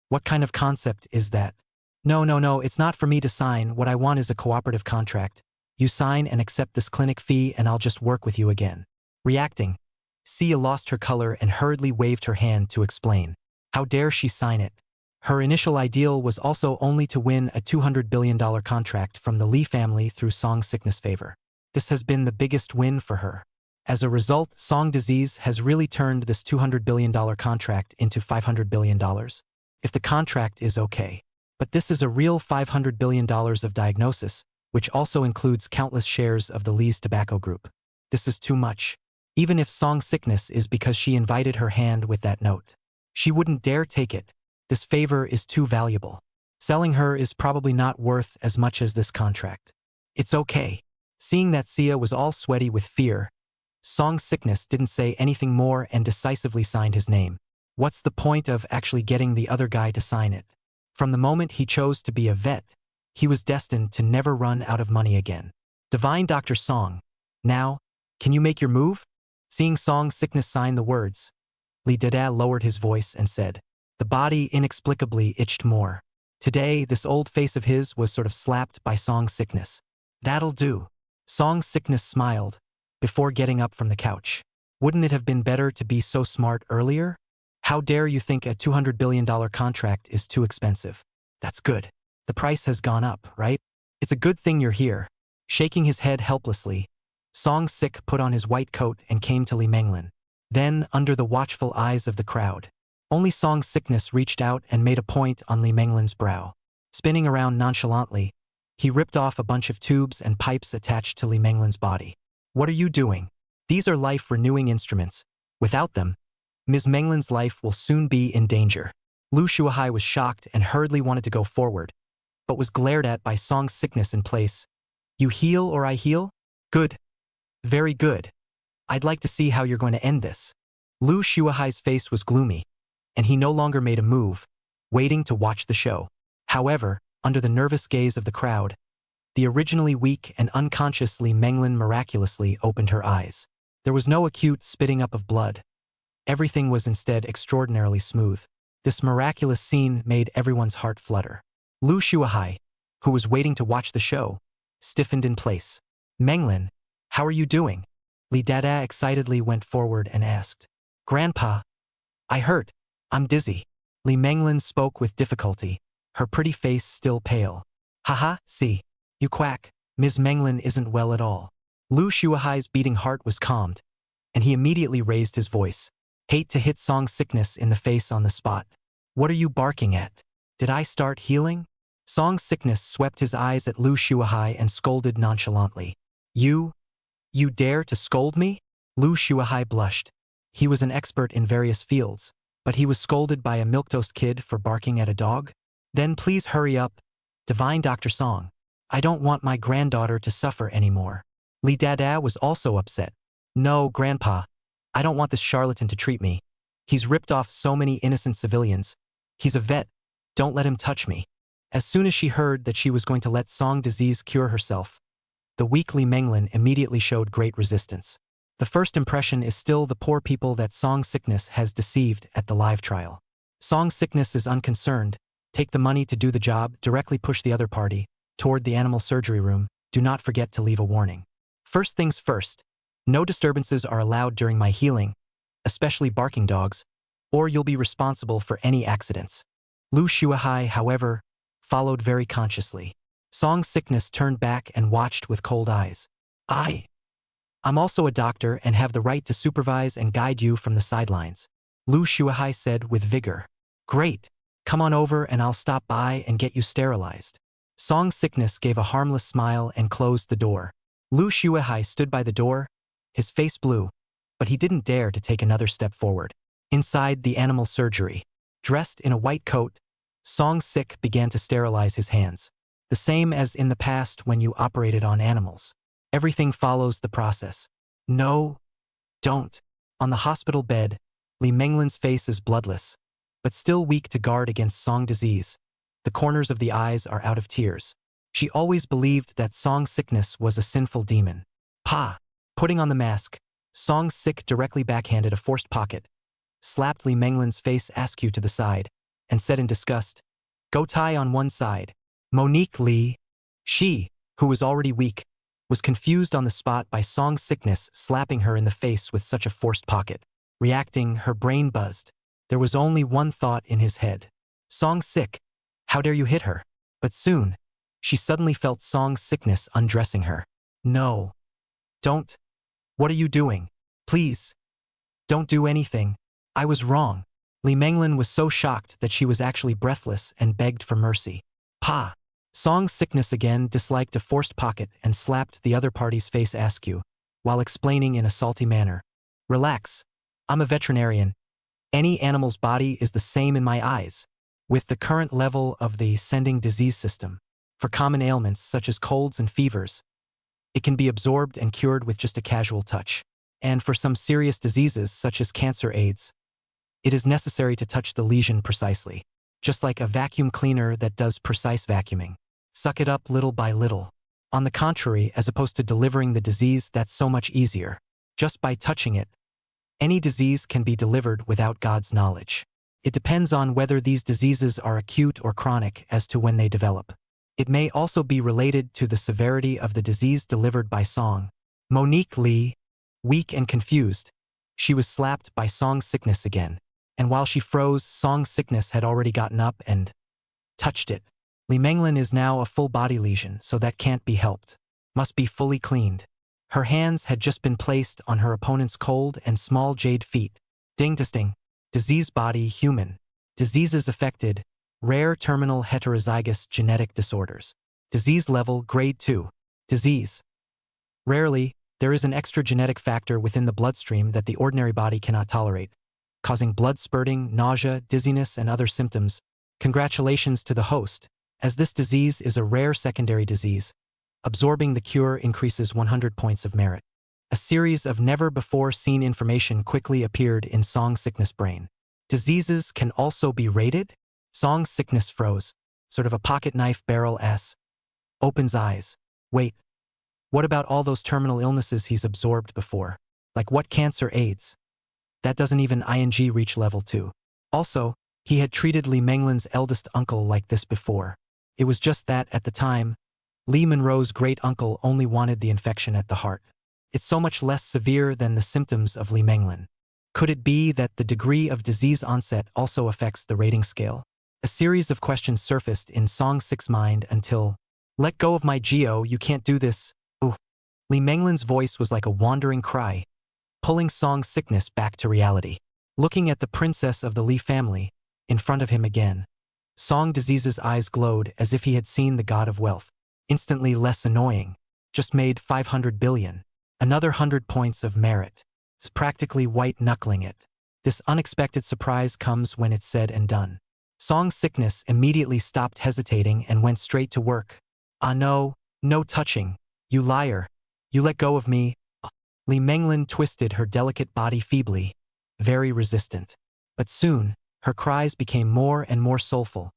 What kind of concept is that? No, it's not for me to sign. What I want is a cooperative contract. You sign and accept this clinic fee and I'll just work with you again. Reacting, Sia lost her color and hurriedly waved her hand to explain. How dare she sign it? Her initial ideal was also only to win a $200 billion contract from the Lee family through Song Sickness favor. This has been the biggest win for her. As a result, Song Disease has really turned this $200 billion contract into $500 billion. If the contract is okay. But this is a real $500 billion of diagnosis, which also includes countless shares of the Lee's tobacco group. This is too much. Even if Song Sickness is because she invited her hand with that note. She wouldn't dare take it. This favor is too valuable. Selling her is probably not worth as much as this contract. It's okay. Seeing that Sia was all sweaty with fear, Song Sickness didn't say anything more and decisively signed his name. What's the point of actually getting the other guy to sign it? From the moment he chose to be a vet, he was destined to never run out of money again. Divine Dr. Song, now, can you make your move? Seeing Song Sickness sign the words, Li Dada lowered his voice and said. The body inexplicably itched more. Today, this old face of his was sort of slapped by Song Sickness. That'll do. Song Sickness smiled, before getting up from the couch. Wouldn't it have been better to be so smart earlier? How dare you think a $200 billion contract is too expensive? That's good. The price has gone up, right? It's a good thing you're here. Shaking his head helplessly, Song Sick put on his white coat and came to Li Menglin. Then, under the watchful eyes of the crowd, only Song Sickness reached out and made a point on Li Menglin's brow. Spinning around nonchalantly, he ripped off a bunch of tubes and pipes attached to Li Menglin's body. What are you doing? These are life-renewing instruments. Without them, Ms. Menglin's life will soon be in danger. Lu Shuahai was shocked and hurriedly wanted to go forward, but was glared at by Song Sickness in place. You heal or I heal? Good. Very good. I'd like to see how you're going to end this. Lu Shuahai's face was gloomy, and he no longer made a move, waiting to watch the show. However, under the nervous gaze of the crowd, the originally weak and unconscious Li Menglin miraculously opened her eyes. There was no acute spitting up of blood. Everything was instead extraordinarily smooth. This miraculous scene made everyone's heart flutter. Lu Shuahai, who was waiting to watch the show, stiffened in place. Menglin, how are you doing? Li Dada excitedly went forward and asked. Grandpa, I hurt. I'm dizzy. Li Menglin spoke with difficulty, her pretty face still pale. Haha, see. You quack. Ms. Menglin isn't well at all. Lu Shuahai's beating heart was calmed, and he immediately raised his voice. Hate to hit Song Sickness in the face on the spot. What are you barking at? Did I start healing? Song Sickness swept his eyes at Lu Shuahai and scolded nonchalantly. You dare to scold me? Lu Shuahai blushed. He was an expert in various fields, but he was scolded by a milquetoast kid for barking at a dog? Then please hurry up. Divine Dr. Song. I don't want my granddaughter to suffer anymore. Li Dada was also upset. No, Grandpa. I don't want this charlatan to treat me. He's ripped off so many innocent civilians. He's a vet. Don't let him touch me. As soon as she heard that she was going to let Song Disease cure herself, the weak Li Menglin immediately showed great resistance. The first impression is still the poor people that Song Sickness has deceived at the live trial. Song Sickness is unconcerned. Take the money to do the job, directly push the other party toward the animal surgery room. Do not forget to leave a warning. First things first. No disturbances are allowed during my healing, especially barking dogs, or you'll be responsible for any accidents. Lu Shuahai, however, followed very consciously. Song Sickness turned back and watched with cold eyes. I'm also a doctor and have the right to supervise and guide you from the sidelines, Lu Shuahai said with vigor. Great. Come on over and I'll stop by and get you sterilized. Song Sickness gave a harmless smile and closed the door. Lu Shuahai stood by the door, his face blue, but he didn't dare to take another step forward. Inside the animal surgery, dressed in a white coat, Song Sick began to sterilize his hands. The same as in the past when you operated on animals. Everything follows the process. No, don't. On the hospital bed, Li Menglin's face is bloodless, but still weak to guard against Song disease. The corners of the eyes are out of tears. She always believed that Song Sickness was a sinful demon. Pa! Putting on the mask, Song Sick directly backhanded a forced pocket, slapped Li Menglin's face askew to the side, and said in disgust, Go tie on one side. Monique Li. She, who was already weak, was confused on the spot by Song Sickness slapping her in the face with such a forced pocket. Reacting, her brain buzzed. There was only one thought in his head. Song Sick, how dare you hit her? But soon, she suddenly felt Song Sickness undressing her. No. Don't. What are you doing? Please. Don't do anything. I was wrong. Li Menglin was so shocked that she was actually breathless and begged for mercy. Pa! Song Sickness again disliked a forced pocket and slapped the other party's face askew, while explaining in a salty manner. Relax. I'm a veterinarian. Any animal's body is the same in my eyes. With the current level of the sending disease system, for common ailments such as colds and fevers, it can be absorbed and cured with just a casual touch. And for some serious diseases such as cancer AIDS, it is necessary to touch the lesion precisely, just like a vacuum cleaner that does precise vacuuming. Suck it up little by little. On the contrary, as opposed to delivering the disease, that's so much easier. Just by touching it, any disease can be delivered without God's knowledge. It depends on whether these diseases are acute or chronic as to when they develop. It may also be related to the severity of the disease delivered by Song. Monique Li, weak and confused, she was slapped by Song Sickness again. And while she froze, Song Sickness had already gotten up and touched it. Li Menglin is now a full-body lesion, so that can't be helped. Must be fully cleaned. Her hands had just been placed on her opponent's cold and small jade feet. Ding-to-sting. Disease body human. Diseases affected. Rare terminal heterozygous genetic disorders. Disease level grade 2. Disease. Rarely, there is an extra genetic factor within the bloodstream that the ordinary body cannot tolerate, causing blood spurting, nausea, dizziness, and other symptoms. Congratulations to the host, as this disease is a rare secondary disease. Absorbing the cure increases 100 points of merit. A series of never-before-seen information quickly appeared in Song Sickness' brain. Diseases can also be rated? Song Sickness froze, sort of a pocket knife barrel S. Opens eyes. Wait. What about all those terminal illnesses he's absorbed before? Like what cancer AIDS? That doesn't even ing reach level 2. Also, he had treated Li Menglin's eldest uncle like this before. It was just that, at the time, Li Monroe's great-uncle only wanted the infection at the heart. It's so much less severe than the symptoms of Li Menglin. Could it be that the degree of disease onset also affects the rating scale? A series of questions surfaced in Song Sick's mind until, let go of my Geo, you can't do this. Ooh. Li Menglin's voice was like a wandering cry, pulling Song Sickness back to reality. Looking at the princess of the Li family, in front of him again, Song Disease's eyes glowed as if he had seen the god of wealth. Instantly less annoying. Just made 500 billion. Another 100 points of merit. It's practically white-knuckling it. This unexpected surprise comes when it's said and done. Song Sickness immediately stopped hesitating and went straight to work. Ah no, no touching. You liar. You let go of me. Li Menglin twisted her delicate body feebly, very resistant. But soon, her cries became more and more soulful,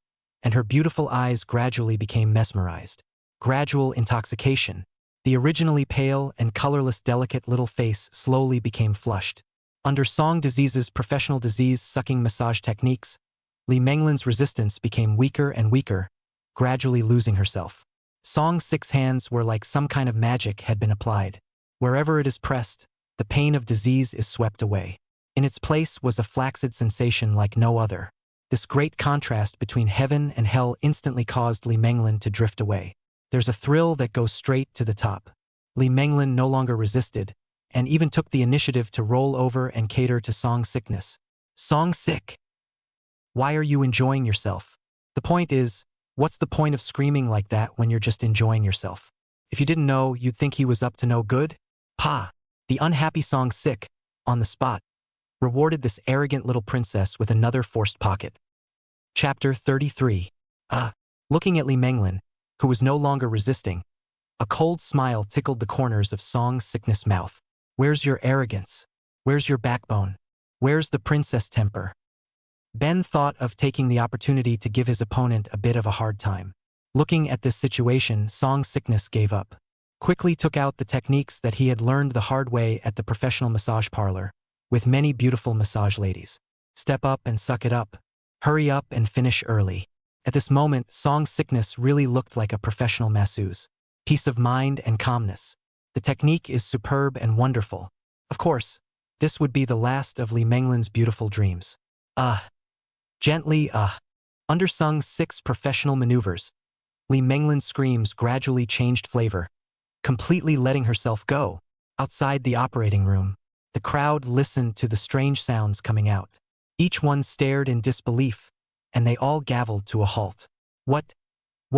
and her beautiful eyes gradually became mesmerized. Gradual intoxication. The originally pale and colorless delicate little face slowly became flushed. Under Song Disease's professional disease-sucking massage techniques, Li Menglin's resistance became weaker and weaker, gradually losing herself. Song Sick's hands were like some kind of magic had been applied. Wherever it is pressed, the pain of disease is swept away. In its place was a flaccid sensation like no other. This great contrast between heaven and hell instantly caused Li Menglin to drift away. There's a thrill that goes straight to the top. Li Menglin no longer resisted, and even took the initiative to roll over and cater to Song Sickness. Song Sick! Why are you enjoying yourself? The point is, what's the point of screaming like that when you're just enjoying yourself? If you didn't know, you'd think he was up to no good? Pa! The unhappy Song Sick, on the spot, rewarded this arrogant little princess with another forced pocket. Chapter 33. Looking at Li Menglin, who was no longer resisting, a cold smile tickled the corners of Song Sickness' mouth. Where's your arrogance? Where's your backbone? Where's the princess temper? Ben thought of taking the opportunity to give his opponent a bit of a hard time. Looking at this situation, Song Sickness gave up. Quickly took out the techniques that he had learned the hard way at the professional massage parlor, with many beautiful massage ladies. Step up and suck it up. Hurry up and finish early. At this moment, Song Sickness really looked like a professional masseuse. Peace of mind and calmness. The technique is superb and wonderful. Of course, this would be the last of Li Menglin's beautiful dreams. Gently, Under Sung 6 professional maneuvers, Li Menglin's screams gradually changed flavor, completely letting herself go. Outside the operating room, the crowd listened to the strange sounds coming out. Each one stared in disbelief, and they all gavelled to a halt. What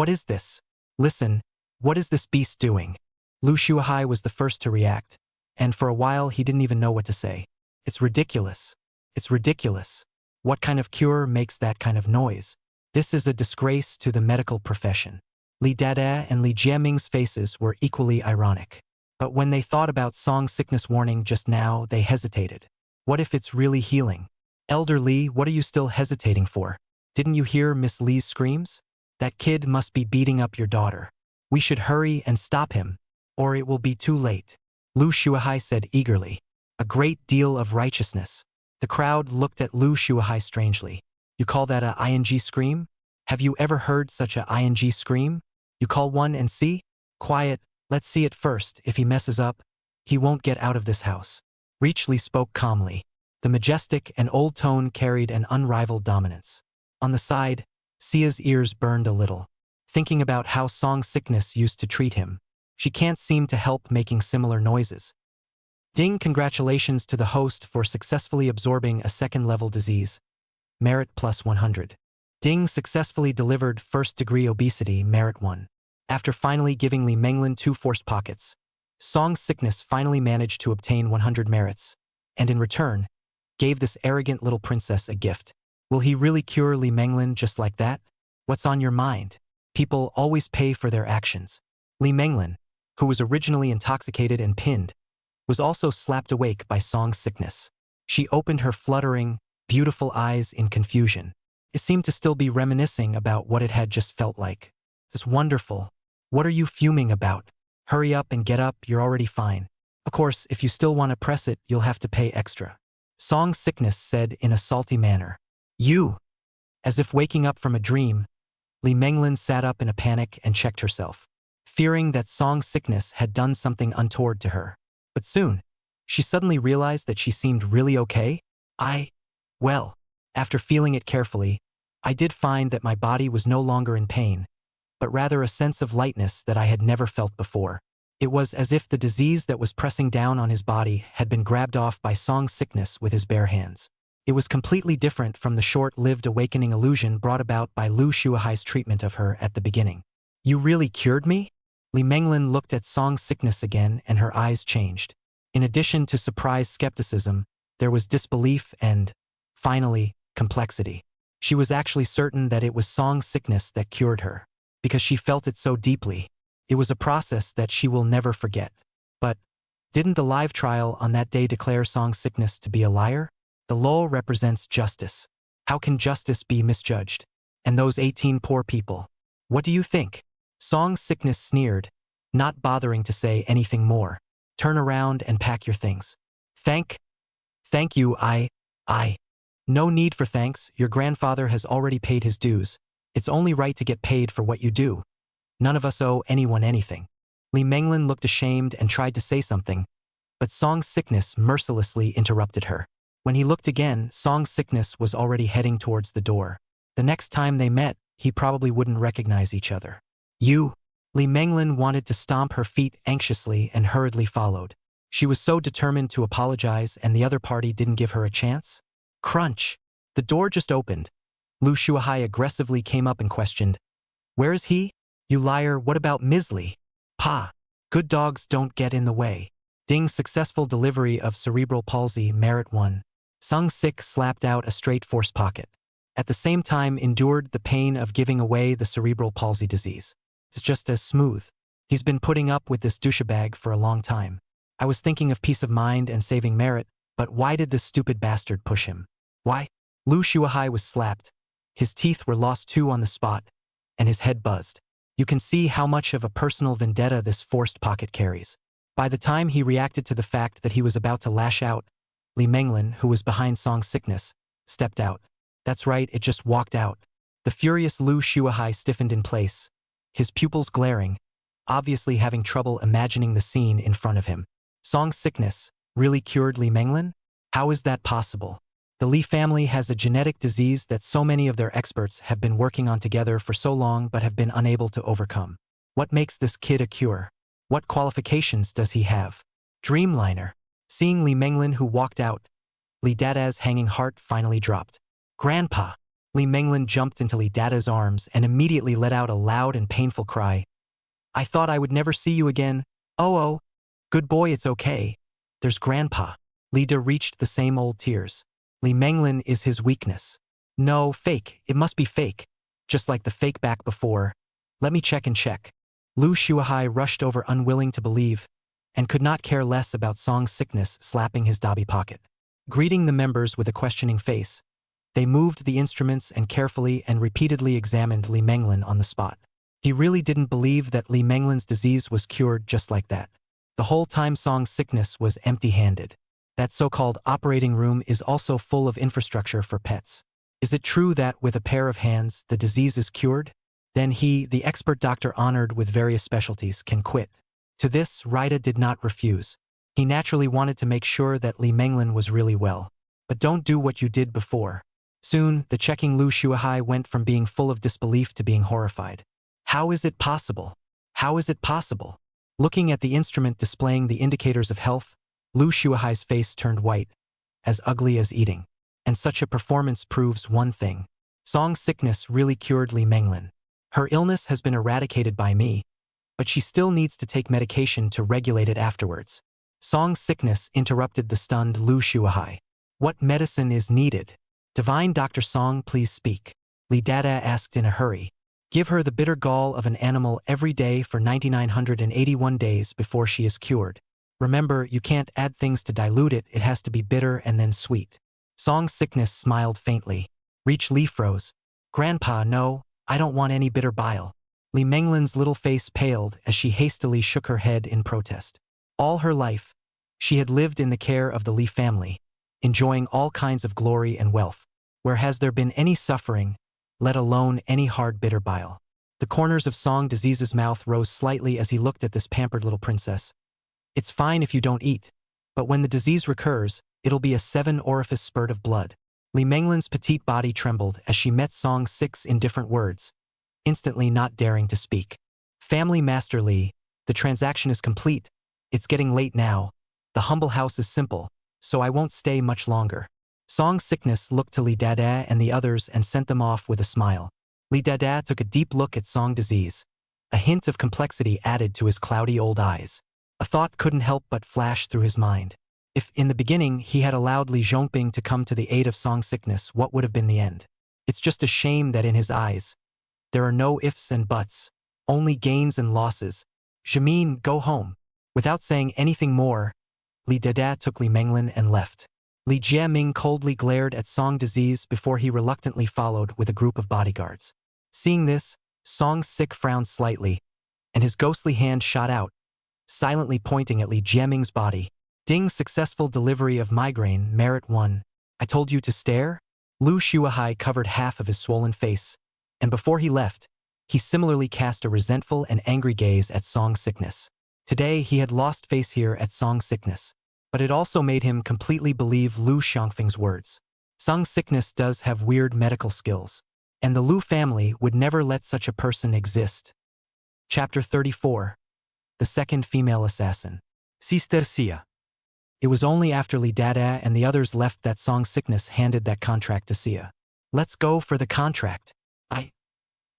is this? Listen, what is this beast doing? Lu Shuahai was the first to react, and for a while he didn't even know what to say. It's ridiculous. It's ridiculous. What kind of cure makes that kind of noise? This is a disgrace to the medical profession. Li Dada and Li Jiaming's faces were equally ironic. But when they thought about Song Sickness warning just now, they hesitated. What if it's really healing? Elder Li, what are you still hesitating for? Didn't you hear Miss Li's screams? That kid must be beating up your daughter. We should hurry and stop him, or it will be too late. Lu Shuahai said eagerly. A great deal of righteousness. The crowd looked at Lu Shuahai strangely. You call that a ing scream? Have you ever heard such a ing scream? You call one and see? Quiet, let's see it first. If he messes up, he won't get out of this house. Li spoke calmly. The majestic and old tone carried an unrivaled dominance. On the side, Sia's ears burned a little, thinking about how Song Sickness used to treat him. She can't seem to help making similar noises. Ding, congratulations to the host for successfully absorbing a second-level disease. Merit plus 100. Ding successfully delivered first-degree obesity, merit 1. After finally giving Li Menglin 2 forced pockets, Song Sickness finally managed to obtain 100 merits, and in return, gave this arrogant little princess a gift. Will he really cure Li Menglin just like that? What's on your mind? People always pay for their actions. Li Menglin, who was originally intoxicated and pinned, was also slapped awake by Song Sickness. She opened her fluttering, beautiful eyes in confusion. It seemed to still be reminiscing about what it had just felt like. It's wonderful. What are you fuming about? Hurry up and get up, you're already fine. Of course, if you still want to press it, you'll have to pay extra. Song Sickness said in a salty manner. You! As if waking up from a dream, Li Menglin sat up in a panic and checked herself, fearing that Song Sickness had done something untoward to her. But soon, she suddenly realized that she seemed really okay. Well, after feeling it carefully, I did find that my body was no longer in pain, but rather a sense of lightness that I had never felt before. It was as if the disease that was pressing down on his body had been grabbed off by Song Sickness with his bare hands. It was completely different from the short-lived awakening illusion brought about by Lu Shuahai's treatment of her at the beginning. You really cured me? Li Menglin looked at Song Sickness again and her eyes changed. In addition to surprised skepticism, there was disbelief and, finally, complexity. She was actually certain that it was Song Sickness that cured her, because she felt it so deeply. It was a process that she will never forget. But, didn't the live trial on that day declare Song Sickness to be a liar? The law represents justice. How can justice be misjudged? And those 18 poor people. What do you think? Song Sickness sneered, not bothering to say anything more. Turn around and pack your things. Thank you, No need for thanks, your grandfather has already paid his dues. It's only right to get paid for what you do. None of us owe anyone anything. Li Menglin looked ashamed and tried to say something, but Song Sickness mercilessly interrupted her. When he looked again, Song Sickness was already heading towards the door. The next time they met, he probably wouldn't recognize each other. You? Li Menglin wanted to stomp her feet anxiously and hurriedly followed. She was so determined to apologize and the other party didn't give her a chance. Crunch! The door just opened. Lu Shuahai aggressively came up and questioned, "Where is he? You liar, what about Ms. Li?" "Pa! Good dogs don't get in the way." Ding successful delivery of cerebral palsy, merit 1. Sung Sik slapped out a straight force pocket. At the same time endured the pain of giving away the cerebral palsy disease. It's just as smooth. He's been putting up with this douchebag for a long time. I was thinking of peace of mind and saving merit, but why did this stupid bastard push him? Why? Lu Shuahai was slapped. His teeth were lost too on the spot, and his head buzzed. You can see how much of a personal vendetta this forced pocket carries. By the time he reacted to the fact that he was about to lash out, Li Menglin, who was behind Song's sickness, stepped out. That's right, it just walked out. The furious Lu Shuahai stiffened in place, his pupils glaring, obviously having trouble imagining the scene in front of him. Song's sickness really cured Li Menglin? How is that possible? The Li family has a genetic disease that so many of their experts have been working on together for so long but have been unable to overcome. What makes this kid a cure? What qualifications does he have? Dreamliner. Seeing Li Menglin who walked out, Li Dada's hanging heart finally dropped. Grandpa! Li Menglin jumped into Li Dada's arms and immediately let out a loud and painful cry. I thought I would never see you again. Oh. Good boy, it's okay. There's Grandpa. Li Da reached the same old tears. Li Menglin is his weakness. No, fake. It must be fake. Just like the fake back before. Let me check and check. Lu Shuahai rushed over unwilling to believe, and could not care less about Song's sickness slapping his dobby pocket. Greeting the members with a questioning face, they moved the instruments and carefully and repeatedly examined Li Menglin on the spot. He really didn't believe that Li Menglin's disease was cured just like that. The whole time Song's sickness was empty-handed. That so-called operating room is also full of infrastructure for pets. Is it true that with a pair of hands, the disease is cured? Then he, the expert doctor honored with various specialties, can quit. To this, Rida did not refuse. He naturally wanted to make sure that Li Menglin was really well. But don't do what you did before. Soon, the checking Lu Shuahai went from being full of disbelief to being horrified. How is it possible? How is it possible? Looking at the instrument displaying the indicators of health, Lu Shuahai's face turned white, as ugly as eating. And such a performance proves one thing. Song's sickness really cured Li Menglin. Her illness has been eradicated by me, but she still needs to take medication to regulate it afterwards. Song's sickness interrupted the stunned Lu Shuahai. What medicine is needed? Divine Dr. Song, please speak. Li Dada asked in a hurry. Give her the bitter gall of an animal every day for 9,981 days before she is cured. Remember, you can't add things to dilute it, it has to be bitter and then sweet. Song's sickness smiled faintly. Reach Li froze. Grandpa, no, I don't want any bitter bile. Li Menglin's little face paled as she hastily shook her head in protest. All her life, she had lived in the care of the Li family, enjoying all kinds of glory and wealth. Where has there been any suffering, let alone any hard bitter bile? The corners of Song Disease's mouth rose slightly as he looked at this pampered little princess. It's fine if you don't eat, but when the disease recurs, it'll be a 7-orifice spurt of blood. Li Menglin's petite body trembled as she met Song 6 in different words, instantly not daring to speak. Family Master Li, the transaction is complete. It's getting late now. The humble house is simple, so I won't stay much longer. Song's sickness looked to Li Dada and the others and sent them off with a smile. Li Dada took a deep look at Song Disease. A hint of complexity added to his cloudy old eyes. A thought couldn't help but flash through his mind. If, in the beginning, he had allowed Li Zhongping to come to the aid of Song's sickness, what would have been the end? It's just a shame that in his eyes, there are no ifs and buts, only gains and losses. Jamin, go home. Without saying anything more, Li Dada took Li Menglin and left. Li Jiaming coldly glared at Song Disease before he reluctantly followed with a group of bodyguards. Seeing this, Song Sick frowned slightly, and his ghostly hand shot out, silently pointing at Li Jiaming's body. Ding successful delivery of migraine, merit 1. I told you to stare? Lu Shuahai covered half of his swollen face, and before he left, he similarly cast a resentful and angry gaze at Song's sickness. Today he had lost face here at Song's sickness, but it also made him completely believe Lu Xiangfeng's words. Song's sickness does have weird medical skills. and the Liu family would never let such a person exist. Chapter 34. The Second Female Assassin. Sister Sia. It was only after Li Dada and the others left that Song Sickness handed that contract to Sia. Let's go for the contract.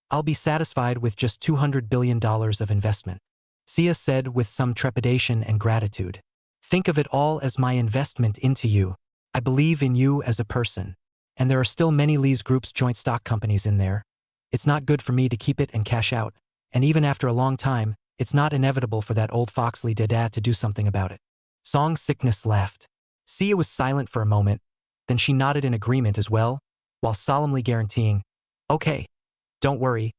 I'll be satisfied with just $200 billion of investment. Sia said with some trepidation and gratitude. Think of it all as my investment into you. I believe in you as a person. And there are still many Lee's Group's joint stock companies in there. It's not good for me to keep it and cash out. And even after a long time, it's not inevitable for that old fox Li Dada to do something about it. Song Sickness laughed. Sia was silent for a moment, then she nodded in agreement as well, while solemnly guaranteeing, okay, don't worry,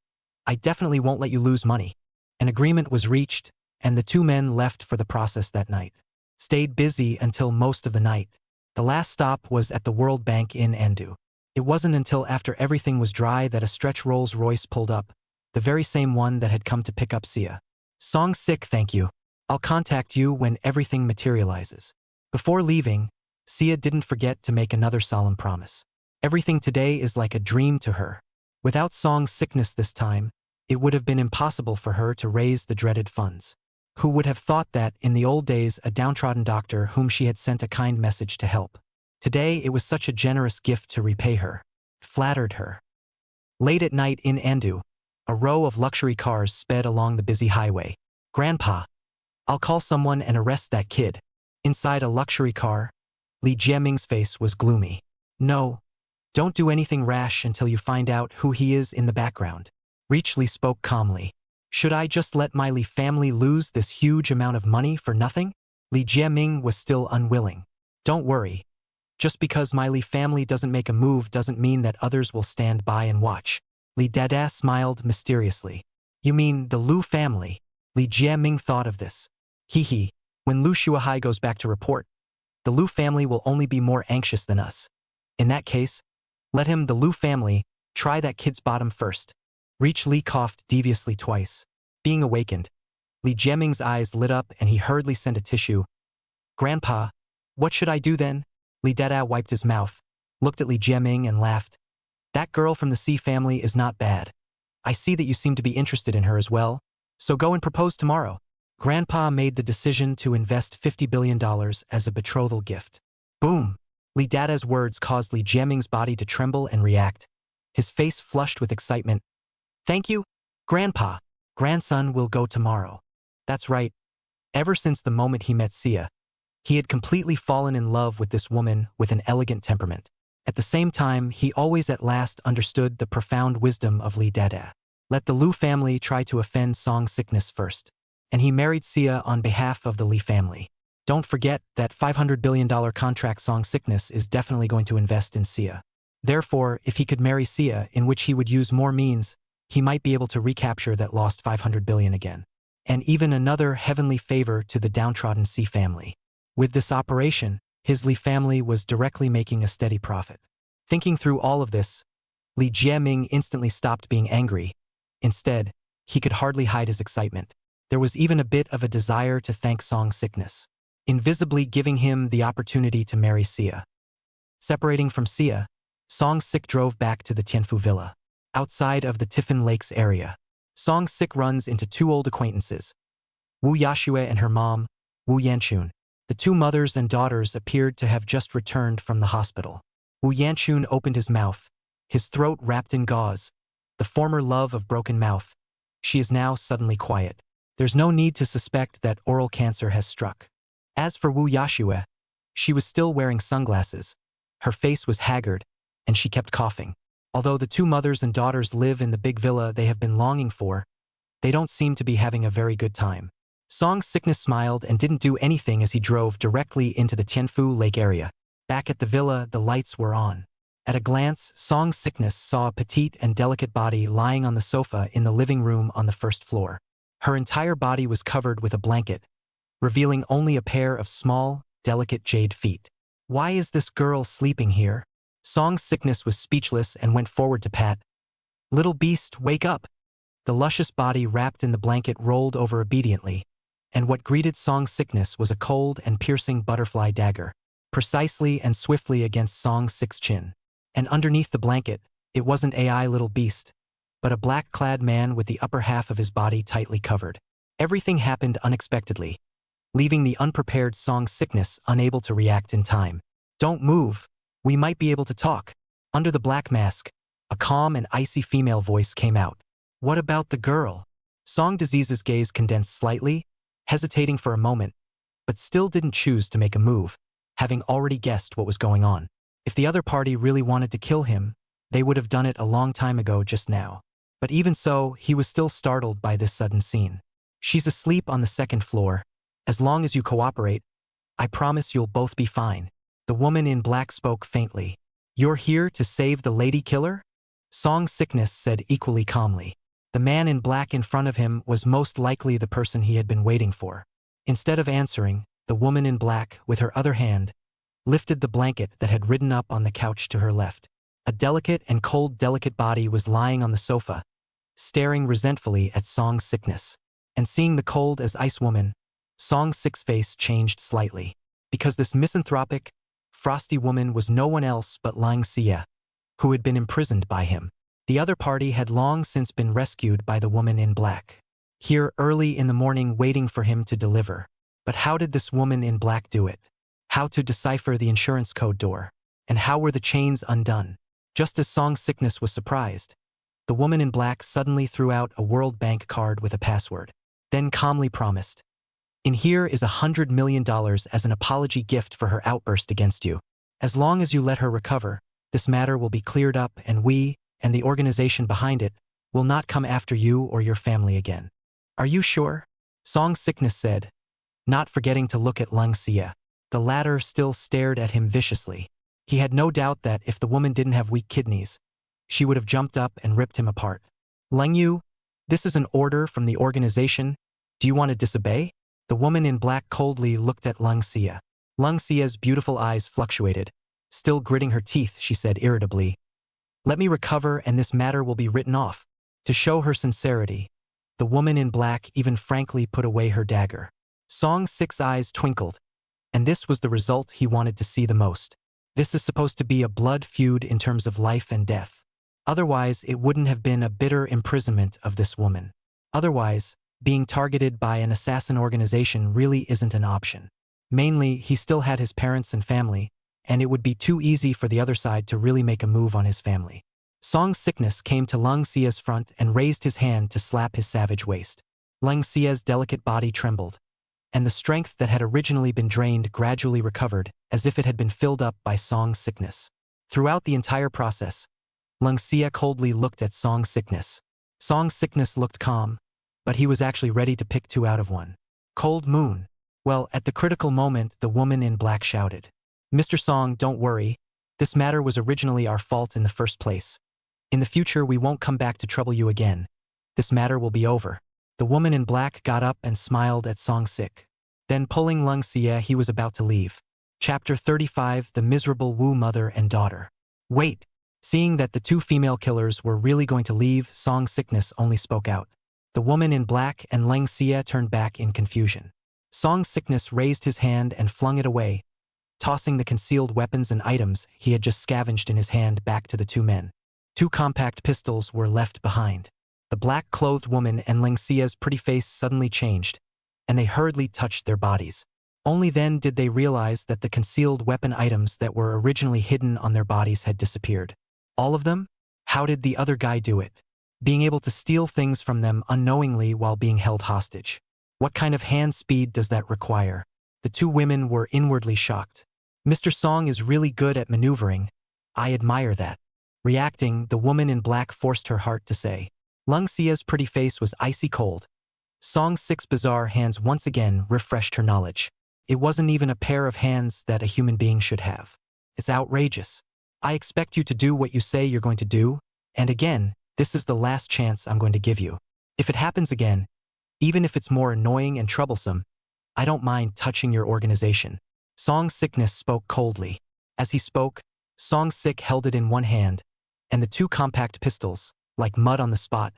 I definitely won't let you lose money. An agreement was reached, and the two men left for the process that night. Stayed busy until most of the night. The last stop was at the World Bank in Andu. It wasn't until after everything was dry that a stretch Rolls-Royce pulled up, the very same one that had come to pick up Sia. Song Sick, thank you. I'll contact you when everything materializes. Before leaving, Sia didn't forget to make another solemn promise. Everything today is like a dream to her. Without Song Sickness this time, it would have been impossible for her to raise the dreaded funds. Who would have thought that, in the old days, a downtrodden doctor whom she had sent a kind message to help. Today it was such a generous gift to repay her. Flattered her. Late at night in Andu, a row of luxury cars sped along the busy highway. Grandpa, I'll call someone and arrest that kid. Inside a luxury car, Li Jiaming's face was gloomy. No, don't do anything rash until you find out who he is in the background. Li spoke calmly. Should I just let my Li family lose this huge amount of money for nothing? Li Jiaming was still unwilling. Don't worry. Just because my Li family doesn't make a move doesn't mean that others will stand by and watch. Li Dada smiled mysteriously. You mean the Liu family? Li Jiaming thought of this. Hee. When Liu Shuahai goes back to report, the Liu family will only be more anxious than us. In that case, let him, the Liu family, try that kid's bottom first. Li coughed deviously twice. Being awakened, Li Jiaming's eyes lit up and he hurriedly sent a tissue. Grandpa, what should I do then? Li Dada wiped his mouth, looked at Li Jiaming and laughed. That girl from the C family is not bad. I see that you seem to be interested in her as well, so go and propose tomorrow. Grandpa made the decision to invest $50 billion as a betrothal gift. Boom! Li Dada's words caused Li Jiaming's body to tremble and react. His face flushed with excitement. Thank you, Grandpa. Grandson will go tomorrow. That's right. Ever since the moment he met Sia, he had completely fallen in love with this woman with an elegant temperament. At the same time, he always at last understood the profound wisdom of Li Dada. Let the Liu family try to offend Song Sickness first. And he married Sia on behalf of the Li family. Don't forget that $500 billion contract Song Sickness is definitely going to invest in Sia. Therefore, if he could marry Sia, in which he would use more means, he might be able to recapture that lost $500 billion again. And even another heavenly favor to the downtrodden C family. With this operation, his Li family was directly making a steady profit. Thinking through all of this, Li Jiaming instantly stopped being angry. Instead, he could hardly hide his excitement. There was even a bit of a desire to thank Song Sickness, invisibly giving him the opportunity to marry Sia. Separating from Sia, Song Sick drove back to the Tianfu villa, outside of the Tiffin Lakes area. Song Sick runs into two old acquaintances, Wu Yashue and her mom, Wu Yanchun. The two mothers and daughters appeared to have just returned from the hospital. Wu Yanchun opened his mouth, his throat wrapped in gauze, the former love of broken mouth. She is now suddenly quiet. There's no need to suspect that oral cancer has struck. As for Wu Yashue, she was still wearing sunglasses. Her face was haggard, and she kept coughing. Although the two mothers and daughters live in the big villa they have been longing for, they don't seem to be having a very good time. Song Sickness smiled and didn't do anything as he drove directly into the Tianfu Lake area. Back at the villa, the lights were on. At a glance, Song Sickness saw a petite and delicate body lying on the sofa in the living room on the first floor. Her entire body was covered with a blanket, revealing only a pair of small, delicate jade feet. Why is this girl sleeping here? Song Sickness was speechless and went forward to pat. Little beast, wake up! The luscious body wrapped in the blanket rolled over obediently, and what greeted Song Sickness was a cold and piercing butterfly dagger, precisely and swiftly against Song Sick's chin. And underneath the blanket, It wasn't AI little beast, but a black-clad man with the upper half of his body tightly covered. Everything happened unexpectedly, leaving the unprepared Song Sickness unable to react in time. Don't move. We might be able to talk. Under the black mask, a calm and icy female voice came out. What about the girl? Song Disease's gaze condensed slightly, hesitating for a moment, but still didn't choose to make a move, having already guessed what was going on. If the other party really wanted to kill him, they would have done it a long time ago just now. But even so, he was still startled by this sudden scene. She's asleep on the second floor. As long as you cooperate, I promise you'll both be fine. The woman in black spoke faintly. You're here to save the lady killer? Song Sickness said equally calmly. The man in black in front of him was most likely the person he had been waiting for. Instead of answering, the woman in black, with her other hand, lifted the blanket that had ridden up on the couch to her left. A delicate and cold delicate body was lying on the sofa, staring resentfully at Song Sickness. And seeing the cold as ice woman, Song Sick's face changed slightly. Because this misanthropic, frosty woman was no one else but Lang Xia, who had been imprisoned by him. The other party had long since been rescued by the woman in black, here early in the morning waiting for him to deliver. But how did this woman in black do it? How to decipher the insurance code door? And how were the chains undone? Just as Song Sickness was surprised, the woman in black suddenly threw out a World Bank card with a password, then calmly promised, "In here is $100 million as an apology gift for her outburst against you. As long as you let her recover, this matter will be cleared up and we, and the organization behind it, will not come after you or your family again." Are you sure? Song Sickness said, not forgetting to look at Lang Xia. The latter still stared at him viciously. He had no doubt that if the woman didn't have weak kidneys, she would have jumped up and ripped him apart. Lang Yu, this is an order from the organization. Do you want to disobey? The woman in black coldly looked at Lang Xia. Lang Xia's beautiful eyes fluctuated. Still gritting her teeth, she said irritably, "Let me recover and this matter will be written off." To show her sincerity, the woman in black even frankly put away her dagger. Song Sick's eyes twinkled, and this was the result he wanted to see the most. This is supposed to be a blood feud in terms of life and death. Otherwise, it wouldn't have been a bitter imprisonment of this woman. Otherwise, being targeted by an assassin organization really isn't an option. Mainly, he still had his parents and family, and it would be too easy for the other side to really make a move on his family. Song Sickness came to Lang Xia's front and raised his hand to slap his savage waist. Lang Xia's delicate body trembled, and the strength that had originally been drained gradually recovered, as if it had been filled up by Song Sickness. Throughout the entire process, Lang Xia coldly looked at Song Sickness. Song Sickness looked calm, but he was actually ready to pick two out of one. Cold moon. Well, at the critical moment, the woman in black shouted, "Mr. Song, don't worry. This matter was originally our fault in the first place. In the future, we won't come back to trouble you again. This matter will be over." The woman in black got up and smiled at Song Sick. Then pulling Lang Xia, he was about to leave. Chapter 35, The Miserable Wu Mother and Daughter. Wait. Seeing that the two female killers were really going to leave, Song Sickness only spoke out. The woman in black and Lang Xia turned back in confusion. Song Sickness raised his hand and flung it away, tossing the concealed weapons and items he had just scavenged in his hand back to the two men. Two compact pistols were left behind. The black-clothed woman and Lang Xia's pretty face suddenly changed, and they hurriedly touched their bodies. Only then did they realize that the concealed weapon items that were originally hidden on their bodies had disappeared. All of them? How did the other guy do it? Being able to steal things from them unknowingly while being held hostage. What kind of hand speed does that require? The two women were inwardly shocked. Mr. Song is really good at maneuvering. I admire that. Reacting, the woman in black forced her heart to say. Lang Xia's pretty face was icy cold. Song Sick's bizarre hands once again refreshed her knowledge. It wasn't even a pair of hands that a human being should have. It's outrageous. I expect you to do what you say you're going to do, and again, this is the last chance I'm going to give you. If it happens again, even if it's more annoying and troublesome, I don't mind touching your organization. Song Sickness spoke coldly. As he spoke, Song Sick held it in one hand, and the two compact pistols, like mud on the spot,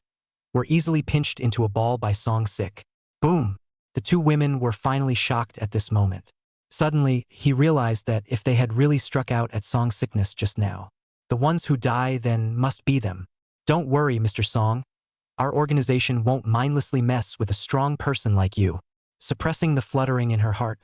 were easily pinched into a ball by Song Sick. Boom! The two women were finally shocked at this moment. Suddenly, he realized that if they had really struck out at Song Sickness just now, The ones who die then must be them. Don't worry, Mr. Song. Our organization won't mindlessly mess with a strong person like you. Suppressing the fluttering in her heart,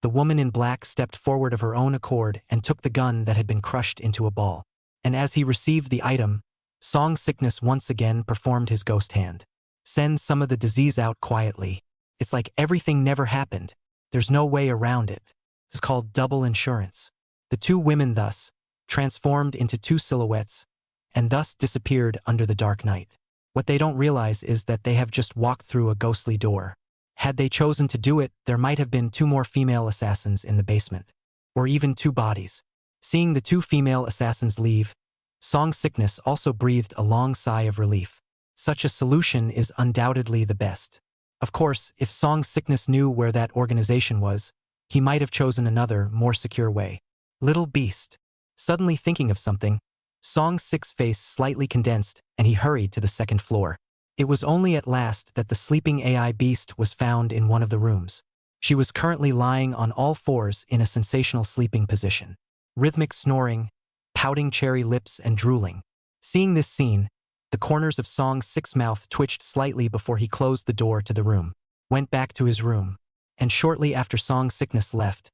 the woman in black stepped forward of her own accord and took the gun that had been crushed into a ball. And as he received the item, Song Sickness once again performed his ghost hand. Send some of the disease out quietly. It's like everything never happened. There's no way around it. It's called double insurance. The two women thus transformed into two silhouettes and thus disappeared under the dark night. What they don't realize is that they have just walked through a ghostly door. Had they chosen to do it, there might have been two more female assassins in the basement. Or even two bodies. Seeing the two female assassins leave, Song Sickness also breathed a long sigh of relief. Such a solution is undoubtedly the best. Of course, if Song Sickness knew where that organization was, he might have chosen another, more secure way. Little beast. Suddenly thinking of something, Song Sick's face slightly condensed and he hurried to the second floor. It was only at last that the sleeping AI beast was found in one of the rooms. She was currently lying on all fours in a sensational sleeping position. Rhythmic snoring, pouting cherry lips and drooling. Seeing this scene, the corners of Song Sick's mouth twitched slightly before he closed the door to the room, went back to his room, and shortly after Song Sickness left,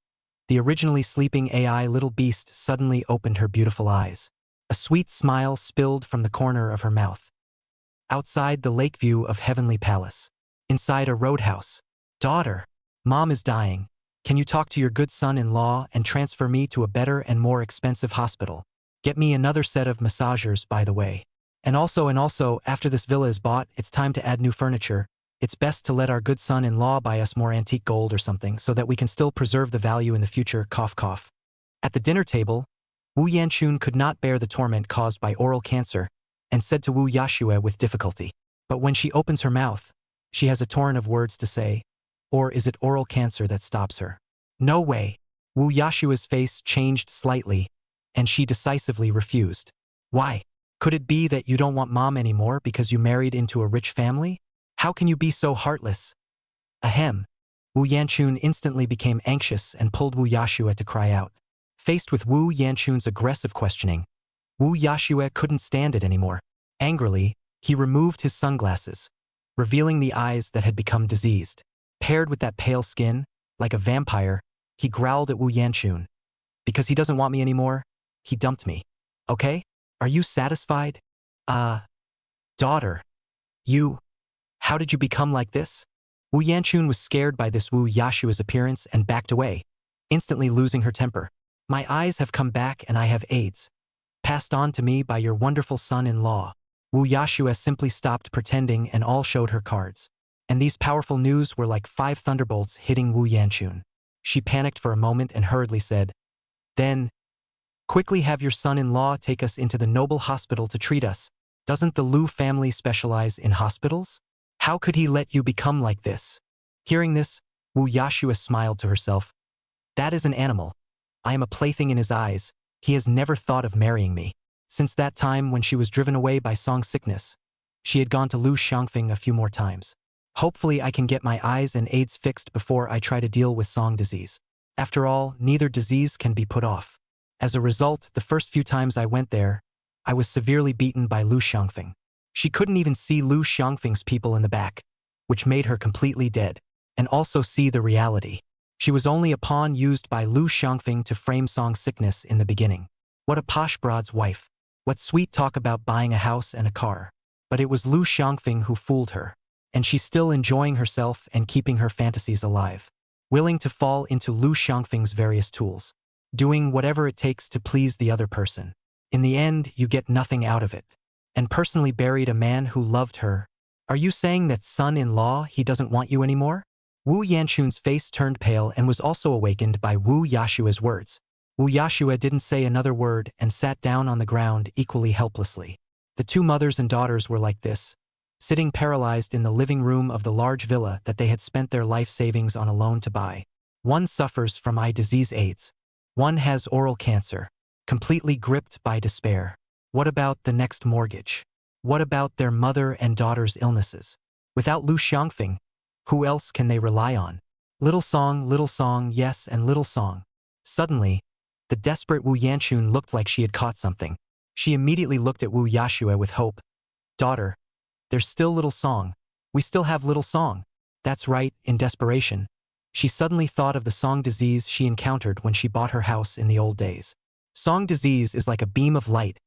the originally sleeping AI little beast suddenly opened her beautiful eyes. A sweet smile spilled from the corner of her mouth. Outside the lake view of Heavenly Palace. Inside a roadhouse. Daughter, Mom is dying. Can you talk to your good son-in-law and transfer me to a better and more expensive hospital? Get me another set of massagers, by the way. And also, after this villa is bought, it's time to add new furniture. It's best to let our good son-in-law buy us more antique gold or something so that we can still preserve the value in the future, cough cough. At the dinner table, Wu Yanchun could not bear the torment caused by oral cancer and said to Wu Yashue with difficulty. But when she opens her mouth, she has a torrent of words to say. Or is it oral cancer that stops her? No way. Wu Yashue's face changed slightly, and she decisively refused. Why? Could it be that you don't want Mom anymore because you married into a rich family? How can you be so heartless? Ahem. Wu Yanchun instantly became anxious and pulled Wu Yashue to cry out. Faced with Wu Yanchun's aggressive questioning, Wu Yashue couldn't stand it anymore. Angrily, he removed his sunglasses, revealing the eyes that had become diseased. Paired with that pale skin, like a vampire, he growled at Wu Yanchun. Because he doesn't want me anymore, he dumped me. Okay? Are you satisfied? Daughter. How did you become like this? Wu Yanchun was scared by this Wu Yashue's appearance and backed away, instantly losing her temper. My eyes have come back and I have AIDS. Passed on to me by your wonderful son-in-law. Wu Yashue simply stopped pretending and all showed her cards. And these powerful news were like 5 thunderbolts hitting Wu Yanchun. She panicked for a moment and hurriedly said, Then, quickly have your son-in-law take us into the noble hospital to treat us. Doesn't the Lu family specialize in hospitals? How could he let you become like this? Hearing this, Wu Yashue smiled to herself. That is an animal. I am a plaything in his eyes. He has never thought of marrying me. Since that time when she was driven away by Song Sickness, she had gone to Lu Xiangfeng a few more times. Hopefully I can get my eyes and AIDS fixed before I try to deal with Song disease. After all, neither disease can be put off. As a result, the first few times I went there, I was severely beaten by Lu Xiangfeng. She couldn't even see Lu Xiangfeng's people in the back, which made her completely dead, and also see the reality. She was only a pawn used by Lu Xiangfeng to frame Song Sickness in the beginning. What a posh broad's wife. What sweet talk about buying a house and a car. But it was Lu Xiangfeng who fooled her, and she's still enjoying herself and keeping her fantasies alive. Willing to fall into Lu Xiangfeng's various tools. Doing whatever it takes to please the other person. In the end, you get nothing out of it. And personally buried a man who loved her. Are you saying that son-in-law, he doesn't want you anymore? Wu Yanchun's face turned pale and was also awakened by Wu Yashue's words. Wu Yashue didn't say another word and sat down on the ground equally helplessly. The two mothers and daughters were like this, sitting paralyzed in the living room of the large villa that they had spent their life savings on a loan to buy. One suffers from eye disease AIDS. One has oral cancer, completely gripped by despair. What about the next mortgage? What about their mother and daughter's illnesses? Without Lu Xiangfeng, who else can they rely on? Little song, yes, and little song. Suddenly, the desperate Wu Yanchun looked like she had caught something. She immediately looked at Wu Yashue with hope. Daughter, there's still little Song. We still have little Song. That's right, in desperation. She suddenly thought of the Song disease she encountered when she bought her house in the old days. Song disease is like a beam of light,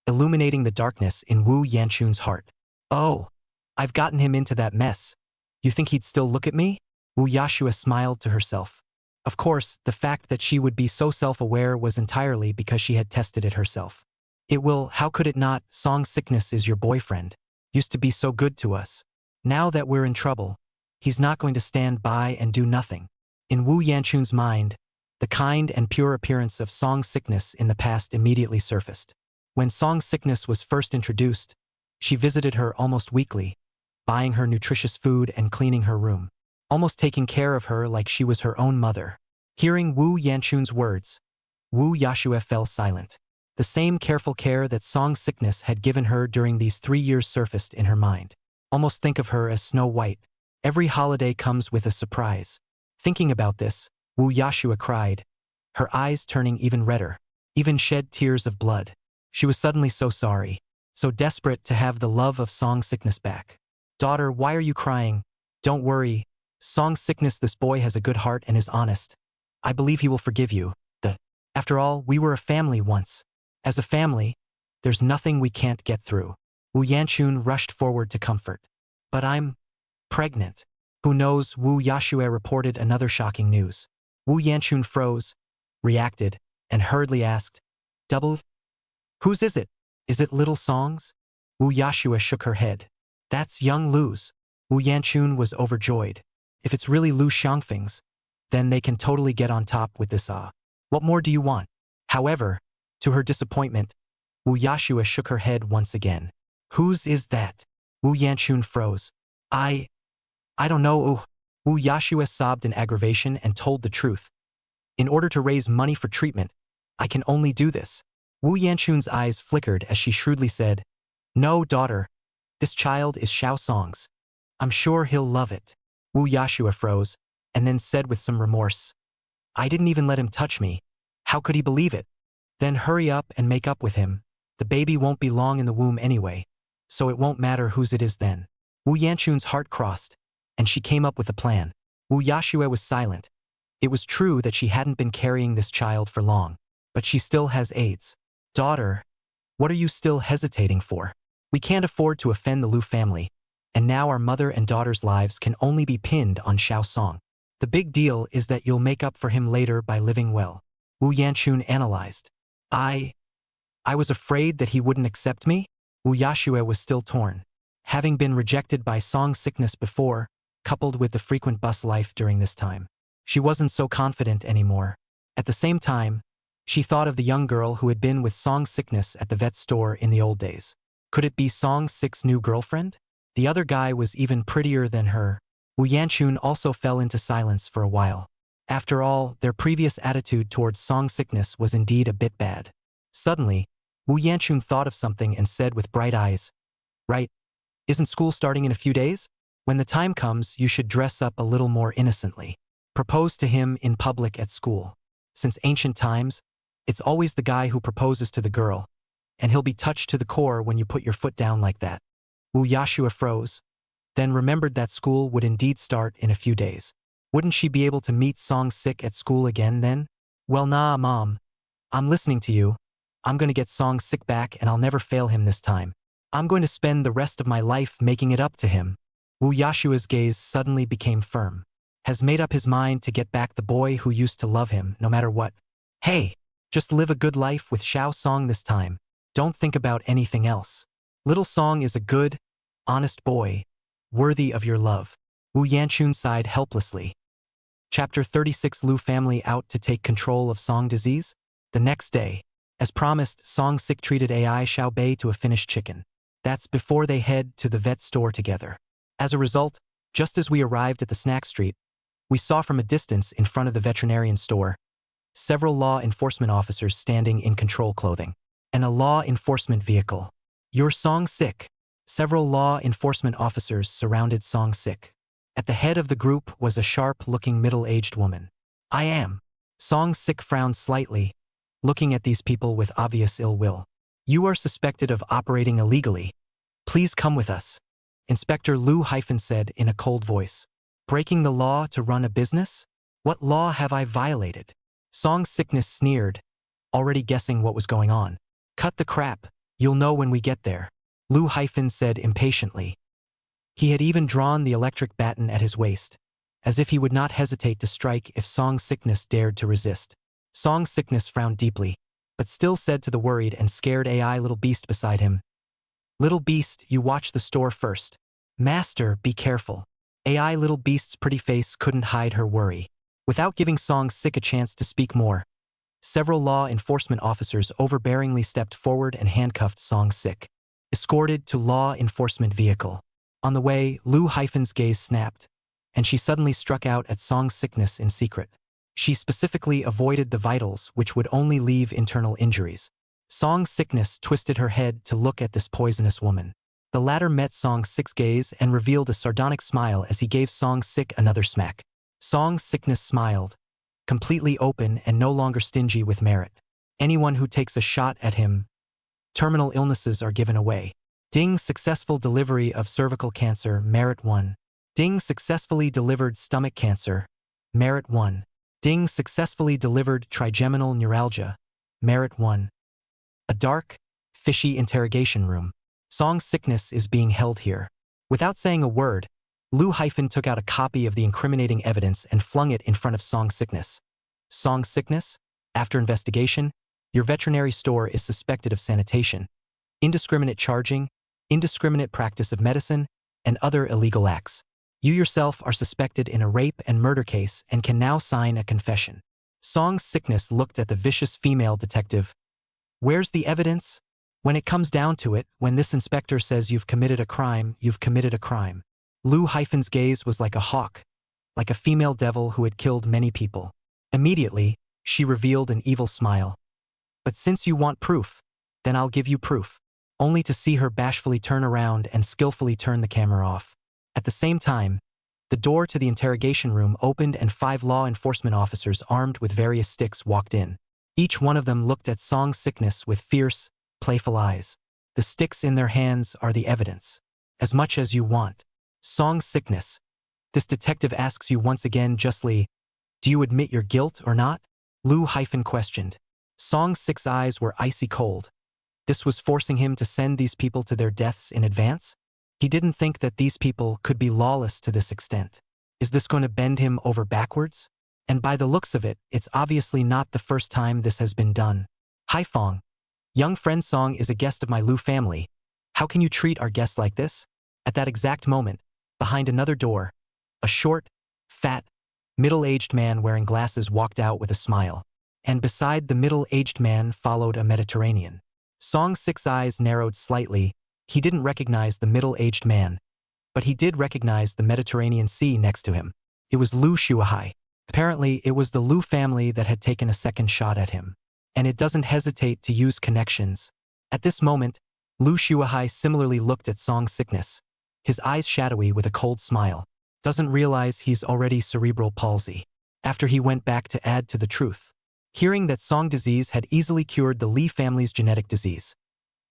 illuminating the darkness in Wu Yanchun's heart. Oh, I've gotten him into that mess. You think he'd still look at me? Wu Yashua smiled to herself. Of course, the fact that she would be so self-aware was entirely because she had tested it herself. How could it not? Song sickness is your boyfriend. Used to be so good to us. Now that we're in trouble, he's not going to stand by and do nothing. In Wu Yanchun's mind, the kind and pure appearance of Song sickness in the past immediately surfaced. When Song sickness was first introduced, she visited her almost weekly, buying her nutritious food and cleaning her room, almost taking care of her like she was her own mother. Hearing Wu Yanchun's words, Wu Yashue fell silent. The same careful care that Song sickness had given her during these 3 years surfaced in her mind. Almost think of her as Snow White. Every holiday comes with a surprise. Thinking about this, Wu Yashua cried, her eyes turning even redder, even shed tears of blood. She was suddenly so sorry, so desperate to have the love of Song sickness back. Daughter, why are you crying? Don't worry. Song sickness, this boy has a good heart and is honest. I believe he will forgive you. After all, we were a family once. As a family, there's nothing we can't get through. Wu Yanchun rushed forward to comfort. But I'm pregnant. Who knows? Wu Yashue reported another shocking news. Wu Yanchun froze, reacted, and hurriedly asked, Double? Whose is it? Is it little Song's? Wu Yashue shook her head. That's young Lu's. Wu Yanchun was overjoyed. If it's really Lu Xiangfeng's, then they can totally get on top with this. What more do you want? However, to her disappointment, Wu Yashue shook her head once again. Whose is that? Wu Yanchun froze. I don't know. Wu Yashue sobbed in aggravation and told the truth. In order to raise money for treatment, I can only do this. Wu Yanchun's eyes flickered as she shrewdly said, No, daughter. This child is Xiao Song's. I'm sure he'll love it. Wu Yashue froze, and then said with some remorse, I didn't even let him touch me. How could he believe it? Then hurry up and make up with him. The baby won't be long in the womb anyway, so it won't matter whose it is then. Wu Yanchun's heart crossed, and she came up with a plan. Wu Yashue was silent. It was true that she hadn't been carrying this child for long, but she still has AIDS. Daughter, what are you still hesitating for? We can't afford to offend the Lu family, and now our mother and daughter's lives can only be pinned on Xiao Song. The big deal is that you'll make up for him later by living well. Wu Yanchun analyzed. I was afraid that he wouldn't accept me? Wu Yashue was still torn. Having been rejected by Song sickness before, coupled with the frequent bus life during this time, she wasn't so confident anymore. At the same time, she thought of the young girl who had been with Song sickness at the vet store in the old days. Could it be Song sick's new girlfriend? The other guy was even prettier than her. Wu Yanchun also fell into silence for a while. After all, their previous attitude towards Song sickness was indeed a bit bad. Suddenly, Wu Yanchun thought of something and said with bright eyes, Right, isn't school starting in a few days? When the time comes, you should dress up a little more innocently. Propose to him in public at school. Since ancient times, it's always the guy who proposes to the girl, and he'll be touched to the core when you put your foot down like that. Wu Yashue froze, then remembered that school would indeed start in a few days. Wouldn't she be able to meet Song sick at school again then? Well, nah, Mom. I'm listening to you. I'm going to get Song sick back and I'll never fail him this time. I'm going to spend the rest of my life making it up to him. Wu Yashua's gaze suddenly became firm. Has made up his mind to get back the boy who used to love him no matter what. Hey, just live a good life with Xiao Song this time. Don't think about anything else. Little Song is a good, honest boy, worthy of your love. Wu Yanchun sighed helplessly. Chapter 36. Lu family out to take control of Song disease? The next day, as promised, Song sick treated Ai Xiao Bei to a finished chicken. That's before they head to the vet store together. As a result, just as we arrived at the snack street, we saw from a distance in front of the veterinarian store several law enforcement officers standing in control clothing, and a law enforcement vehicle. You're Song sick. Several law enforcement officers surrounded Song sick. At the head of the group was a sharp-looking middle-aged woman. I am. Song sick frowned slightly, looking at these people with obvious ill will. You are suspected of operating illegally. Please come with us. Inspector Lu said in a cold voice. Breaking the law to run a business? What law have I violated? Song Sickness sneered, already guessing what was going on. Cut the crap. You'll know when we get there. Lu said impatiently. He had even drawn the electric baton at his waist, as if he would not hesitate to strike if Song Sickness dared to resist. Song Sickness frowned deeply, but still said to the worried and scared AI Little Beast beside him, Little Beast, you watch the store first. Master, be careful. AI Little Beast's pretty face couldn't hide her worry. Without giving Song Sick a chance to speak more, several law enforcement officers overbearingly stepped forward and handcuffed Song Sick, escorted to law enforcement vehicle. On the way, Lu's gaze snapped, and she suddenly struck out at Song Sickness in secret. She specifically avoided the vitals, which would only leave internal injuries. Song Sickness twisted her head to look at this poisonous woman. The latter met Song Sick's gaze and revealed a sardonic smile as he gave Song Sick another smack. Song Sickness smiled, completely open and no longer stingy with merit. Anyone who takes a shot at him, terminal illnesses are given away. Ding, successful delivery of cervical cancer, merit 1. Ding, successfully delivered stomach cancer, merit 1. Ding, successfully delivered trigeminal neuralgia, merit 1. A dark, fishy interrogation room. Song Sickness is being held here. Without saying a word, Lu took out a copy of the incriminating evidence and flung it in front of Song Sickness. Song Sickness, after investigation, your veterinary store is suspected of sanitation, indiscriminate charging, indiscriminate practice of medicine, and other illegal acts. You yourself are suspected in a rape and murder case and can now sign a confession. Song Sickness looked at the vicious female detective. Where's the evidence? When it comes down to it, when this inspector says you've committed a crime, you've committed a crime. Lu's gaze was like a hawk, like a female devil who had killed many people. Immediately, she revealed an evil smile. But since you want proof, then I'll give you proof. Only to see her bashfully turn around and skillfully turn the camera off. At the same time, the door to the interrogation room opened and 5 law enforcement officers armed with various sticks walked in. Each one of them looked at Song Sickness with fierce, playful eyes. The sticks in their hands are the evidence. As much as you want. Song Sickness. This detective asks you once again justly, do you admit your guilt or not? Lu questioned. Song Sick's eyes were icy cold. This was forcing him to send these people to their deaths in advance? He didn't think that these people could be lawless to this extent. Is this going to bend him over backwards? And by the looks of it, it's obviously not the first time this has been done. Hi Fong. Young friend Song is a guest of my Lu family. How can you treat our guest like this? At that exact moment, behind another door, a short, fat, middle-aged man wearing glasses walked out with a smile. And beside the middle-aged man followed a Mediterranean. Song Sick's eyes narrowed slightly. He didn't recognize the middle-aged man, but he did recognize the Mediterranean Sea next to him. It was Lu Shuahai. Apparently, it was the Lu family that had taken a second shot at him. And it doesn't hesitate to use connections. At this moment, Lu Shuahai similarly looked at Song Sickness, his eyes shadowy with a cold smile. Doesn't realize he's already cerebral palsy. After he went back to add to the truth. Hearing that Song disease had easily cured the Li family's genetic disease.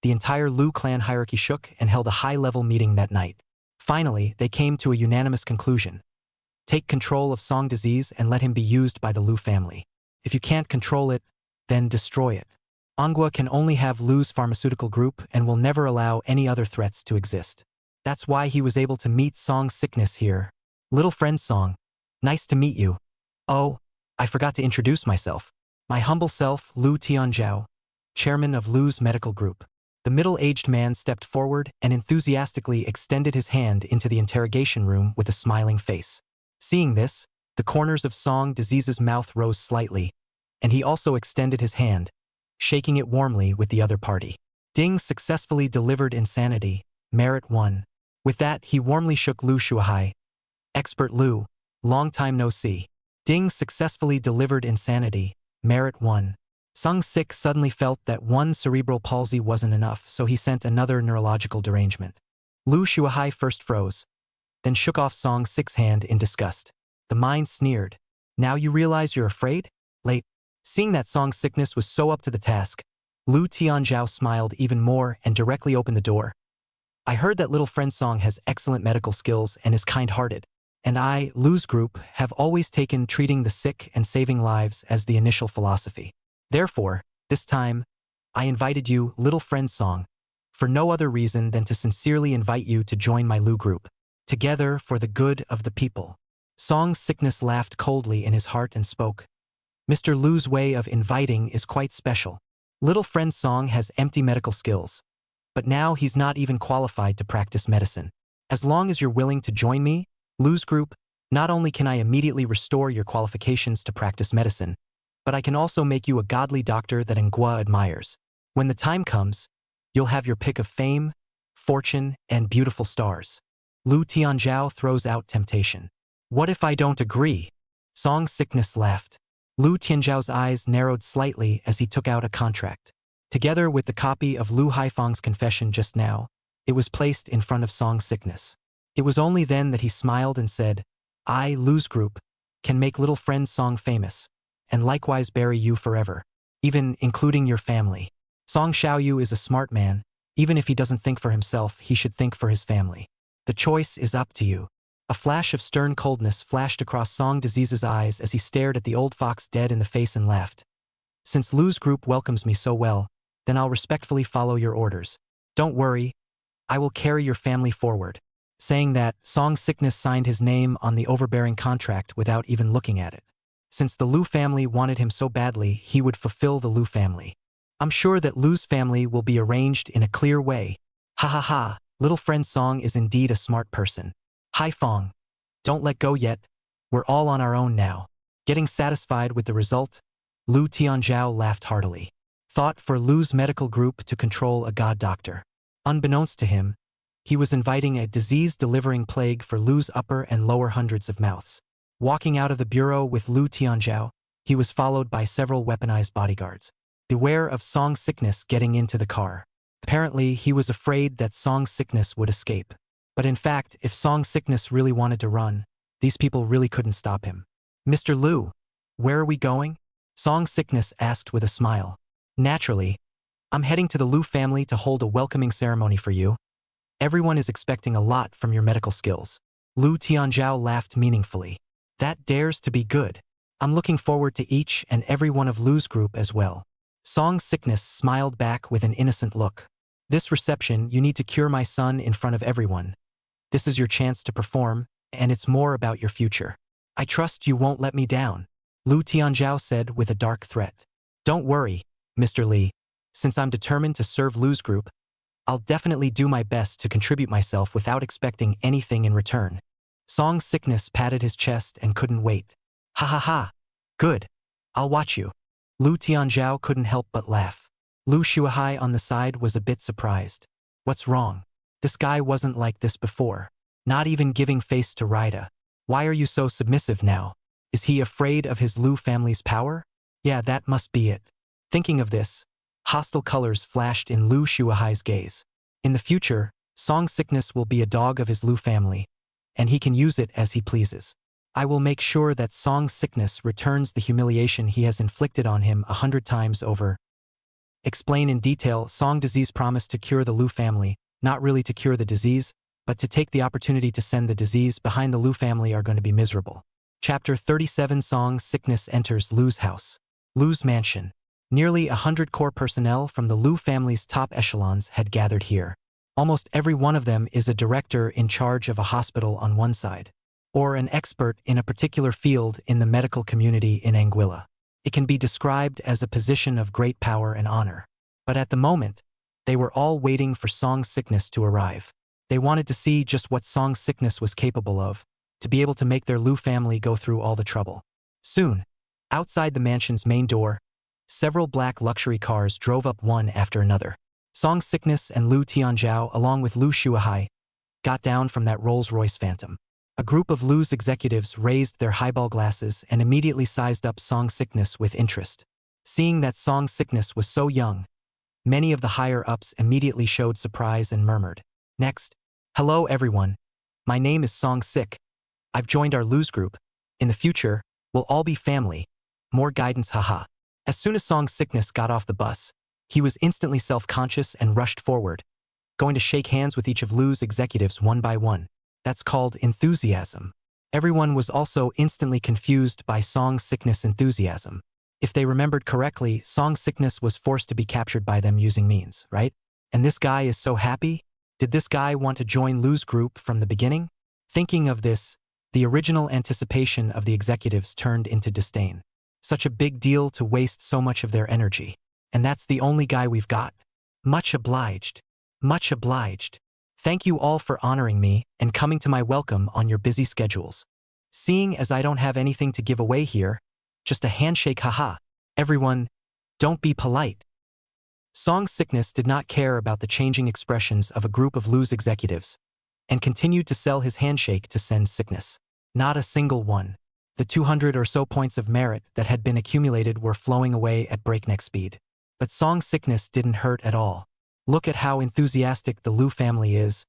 The entire Lu clan hierarchy shook and held a high-level meeting that night. Finally, they came to a unanimous conclusion. Take control of Song disease and let him be used by the Lu family. If you can't control it, then destroy it. Manhwa can only have Lu's pharmaceutical group and will never allow any other threats to exist. That's why he was able to meet Song Sickness here. Little friend Song, nice to meet you. Oh, I forgot to introduce myself. My humble self, Lu Tianzhao, chairman of Lu's medical group. The middle-aged man stepped forward and enthusiastically extended his hand into the interrogation room with a smiling face. Seeing this, the corners of Song Disease's mouth rose slightly, and he also extended his hand, shaking it warmly with the other party. Ding successfully delivered insanity, merit 1. With that, he warmly shook Lu Shuahai. Expert Lu, long time no see. Ding successfully delivered insanity, merit 1. Song Sick suddenly felt that one cerebral palsy wasn't enough, so he sent another neurological derangement. Lu Shuahai first froze, then shook off Song Sick's hand in disgust. The mind sneered. Now you realize you're afraid? Late. Seeing that Song Sickness was so up to the task, Lu Tianzhao smiled even more and directly opened the door. I heard that little friend Song has excellent medical skills and is kind-hearted. And I, Lu's group, have always taken treating the sick and saving lives as the initial philosophy. Therefore, this time, I invited you, little friend Song, for no other reason than to sincerely invite you to join my Lu group. Together for the good of the people. Song's sickness laughed coldly in his heart and spoke. Mr. Lu's way of inviting is quite special. Little friend Song has empty medical skills. But now he's not even qualified to practice medicine. As long as you're willing to join me, Lu's group, not only can I immediately restore your qualifications to practice medicine, but I can also make you a godly doctor that Ngua admires. When the time comes, you'll have your pick of fame, fortune, and beautiful stars. Lu Tianzhao throws out temptation. What if I don't agree? Song's sickness laughed. Lu Tianzhao's eyes narrowed slightly as he took out a contract. Together with the copy of Lu Haifeng's confession just now, it was placed in front of Song's sickness. It was only then that he smiled and said, I, Lu's group, can make little friend Song famous, and likewise bury you forever, even including your family. Song Xiaoyu is a smart man. Even if he doesn't think for himself, he should think for his family. The choice is up to you. A flash of stern coldness flashed across Song Disease's eyes as he stared at the old fox dead in the face and laughed. Since Lu's group welcomes me so well, then I'll respectfully follow your orders. Don't worry, I will carry your family forward. Saying that, Song's sickness signed his name on the overbearing contract without even looking at it. Since the Lu family wanted him so badly, he would fulfill the Lu family. I'm sure that Lu's family will be arranged in a clear way. Ha ha ha, little friend Song is indeed a smart person. Haifeng, don't let go yet. We're all on our own now. Getting satisfied with the result, Lu Tianzhao laughed heartily. Thought for Lu's medical group to control a god doctor. Unbeknownst to him, he was inviting a disease-delivering plague for Lu's upper and lower hundreds of mouths. Walking out of the bureau with Lu Tianzhao, he was followed by several weaponized bodyguards. Beware of Song's sickness getting into the car. Apparently, he was afraid that Song's sickness would escape. But in fact, if Song's sickness really wanted to run, these people really couldn't stop him. Mr. Lu, where are we going? Song's sickness asked with a smile. Naturally, I'm heading to the Lu family to hold a welcoming ceremony for you. Everyone is expecting a lot from your medical skills. Lu Tianzhao laughed meaningfully. That dares to be good. I'm looking forward to each and every one of Lu's group as well. Song's sickness smiled back with an innocent look. This reception, you need to cure my son in front of everyone. This is your chance to perform, and it's more about your future. I trust you won't let me down, Lu Tianzhao said with a dark threat. Don't worry, Mr. Li. Since I'm determined to serve Lu's group, I'll definitely do my best to contribute myself without expecting anything in return. Song's sickness patted his chest and couldn't wait. Ha ha ha. Good. I'll watch you. Lu Tianzhao couldn't help but laugh. Lu Shuahai on the side was a bit surprised. What's wrong? This guy wasn't like this before. Not even giving face to Rida. Why are you so submissive now? Is he afraid of his Lu family's power? Yeah, that must be it. Thinking of this, hostile colors flashed in Lu Shuahai's gaze. In the future, Song's sickness will be a dog of his Lu family, and he can use it as he pleases. I will make sure that Song's sickness returns the humiliation he has inflicted on him 100 times over. Explain in detail. Song Disease promised to cure the Lu family, not really to cure the disease, but to take the opportunity to send the disease behind the Lu family are going to be miserable. Chapter 37 Song's sickness enters Lu's house. Lu's mansion. Nearly 100 core personnel from the Lu family's top echelons had gathered here. Almost every one of them is a director in charge of a hospital on one side, or an expert in a particular field in the medical community in Anguilla. It can be described as a position of great power and honor. But at the moment, they were all waiting for Song's sickness to arrive. They wanted to see just what Song's sickness was capable of, to be able to make their Lu family go through all the trouble. Soon, outside the mansion's main door, several black luxury cars drove up one after another. Song's sickness and Lu Tianzhao, along with Lu Shuahai, got down from that Rolls-Royce Phantom. A group of Lu's executives raised their highball glasses and immediately sized up Song's sickness with interest. Seeing that Song's sickness was so young, many of the higher-ups immediately showed surprise and murmured. Next, hello everyone. My name is Song Sick. I've joined our Lu's group. In the future, we'll all be family. More guidance, haha. As soon as Song's sickness got off the bus, He was instantly self-conscious and rushed forward, going to shake hands with each of Lu's executives one by one. That's called enthusiasm. Everyone was also instantly confused by Song Sickness' enthusiasm. If they remembered correctly, Song Sickness was forced to be captured by them using means, right? And this guy is so happy? Did this guy want to join Lu's group from the beginning? Thinking of this, the original anticipation of the executives turned into disdain. Such a big deal to waste so much of their energy. And that's the only guy we've got? Much obliged. Much obliged. Thank you all for honoring me and coming to my welcome on your busy schedules. Seeing as I don't have anything to give away here, just a handshake, haha. Everyone, don't be polite. Song Sickness did not care about the changing expressions of a group of Lu's executives and continued to sell his handshake to Send Sickness. Not a single one. The 200 or so points of merit that had been accumulated were flowing away at breakneck speed. But Song Sickness didn't hurt at all. Look at how enthusiastic the Lu family is,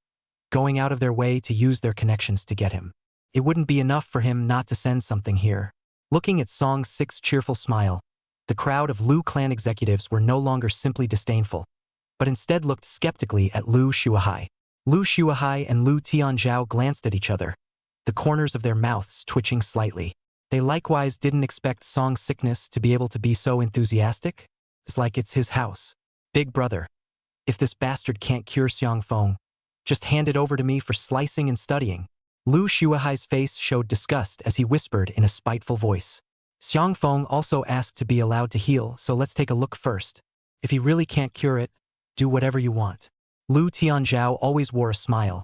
going out of their way to use their connections to get him. It wouldn't be enough for him not to send something here. Looking at Song Sick's cheerful smile, the crowd of Lu clan executives were no longer simply disdainful, but instead looked skeptically at Lu Shuahai. Lu Shuahai and Lu Tianzhao glanced at each other, the corners of their mouths twitching slightly. They likewise didn't expect Song Sickness to be able to be so enthusiastic. It's like it's his house. Big brother. If this bastard can't cure Xiang Feng, just hand it over to me for slicing and studying. Lu Shuahai's face showed disgust as he whispered in a spiteful voice. Xiang Feng also asked to be allowed to heal, so let's take a look first. If he really can't cure it, do whatever you want. Lu Tianzhao always wore a smile,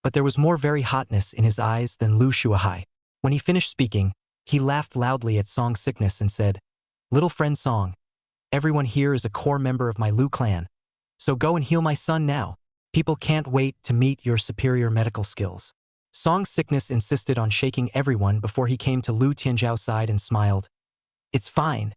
but there was more very hotness in his eyes than Lu Shuahai. When he finished speaking, he laughed loudly at Song Sickness and said, "Little friend Song, everyone here is a core member of my Lu clan, so go and heal my son now. People can't wait to meet your superior medical skills." Song Sickness insisted on shaking everyone before he came to Lu Tianzhao's side and smiled. "It's fine.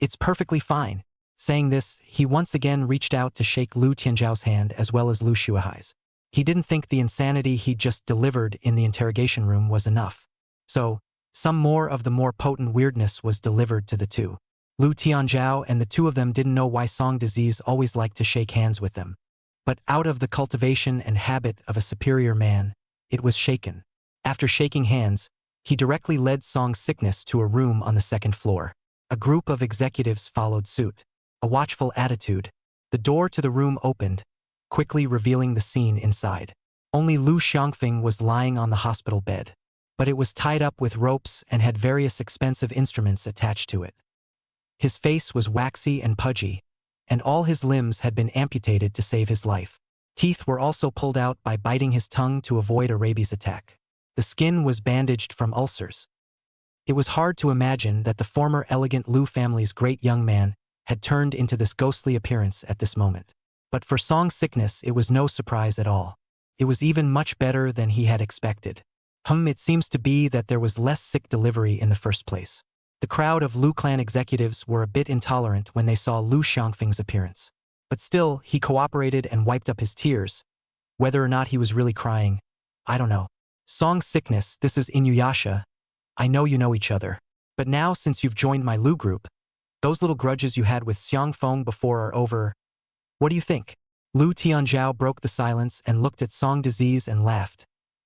It's perfectly fine." Saying this, he once again reached out to shake Lu Tianzhao's hand as well as Lu Shuahai's. He didn't think the insanity he just delivered in the interrogation room was enough. So, some more of the more potent weirdness was delivered to the two. Lu Tianzhao and the two of them didn't know why Song Disease always liked to shake hands with them. But out of the cultivation and habit of a superior man, it was shaken. After shaking hands, he directly led Song Sickness to a room on the second floor. A group of executives followed suit. A watchful attitude. The door to the room opened, quickly revealing the scene inside. Only Lu Xiangfeng was lying on the hospital bed, but it was tied up with ropes and had various expensive instruments attached to it. His face was waxy and pudgy, and all his limbs had been amputated to save his life. Teeth were also pulled out by biting his tongue to avoid a rabies attack. The skin was bandaged from ulcers. It was hard to imagine that the former elegant Lu family's great young man had turned into this ghostly appearance at this moment. But for Song Sickness, it was no surprise at all. It was even much better than he had expected. It seems to be that there was less sick delivery in the first place. The crowd of Lu clan executives were a bit intolerant when they saw Lu Xiangfeng's appearance. But still, he cooperated and wiped up his tears. Whether or not he was really crying, I don't know. Song Sickness, this is Inuyasha. I know you know each other. But now, since you've joined my Lu group, those little grudges you had with Xiang Feng before are over. What do you think? Lu Tianzhao broke the silence and looked at Song Disease and laughed,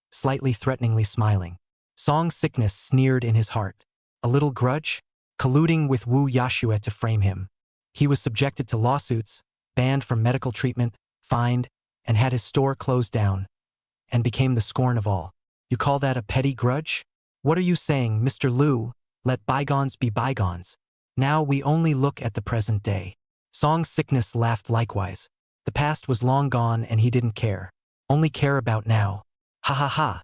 slightly threateningly smiling. Song Sickness sneered in his heart. A little grudge? Colluding with Wu Yashue to frame him. He was subjected to lawsuits, banned from medical treatment, fined, and had his store closed down, and became the scorn of all. You call that a petty grudge? What are you saying, Mr. Lu? Let bygones be bygones. Now we only look at the present day. Song Sickness laughed likewise. The past was long gone and he didn't care. Only care about now. Ha ha ha.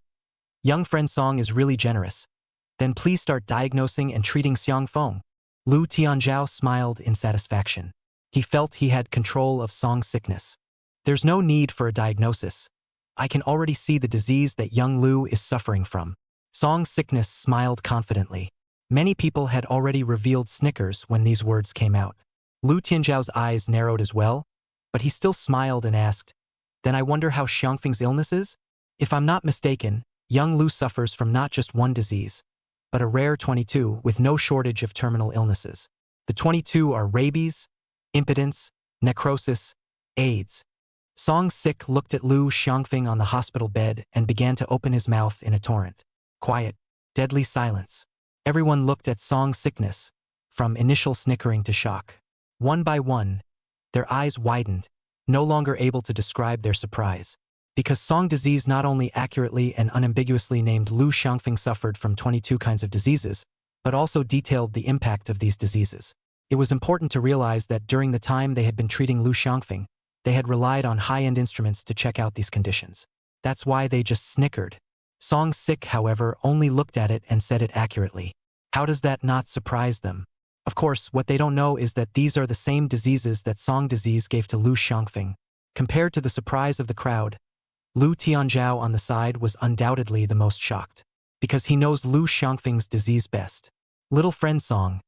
Young friend Song is really generous. Then please start diagnosing and treating Xiang Feng. Lu Tianzhao smiled in satisfaction. He felt he had control of Song Sickness. There's no need for a diagnosis. I can already see the disease that young Lu is suffering from. Song Sickness smiled confidently. Many people had already revealed snickers when these words came out. Lu Tianzhao's eyes narrowed as well, but he still smiled and asked, "Then I wonder how Xiangfeng's illness is? If I'm not mistaken, young Lu suffers from not just one disease, but a rare 22 with no shortage of terminal illnesses. The 22 are rabies, impotence, necrosis, AIDS. Song Sik looked at Lu Xiangfeng on the hospital bed and began to open his mouth in a torrent. Quiet, deadly silence. Everyone looked at Song Sickness, from initial snickering to shock. One by one, their eyes widened, no longer able to describe their surprise. Because Song disease not only accurately and unambiguously named Lu Xiangfeng suffered from 22 kinds of diseases, but also detailed the impact of these diseases. It was important to realize that during the time they had been treating Lu Xiangfeng, they had relied on high-end instruments to check out these conditions. That's why they just snickered. Song Sik, however, only looked at it and said it accurately. How does that not surprise them? Of course, what they don't know is that these are the same diseases that Song disease gave to Lu Xiangfeng. Compared to the surprise of the crowd, Lu Tianzhao on the side was undoubtedly the most shocked, because he knows Lu Xiangfeng's disease best. Little friend Song,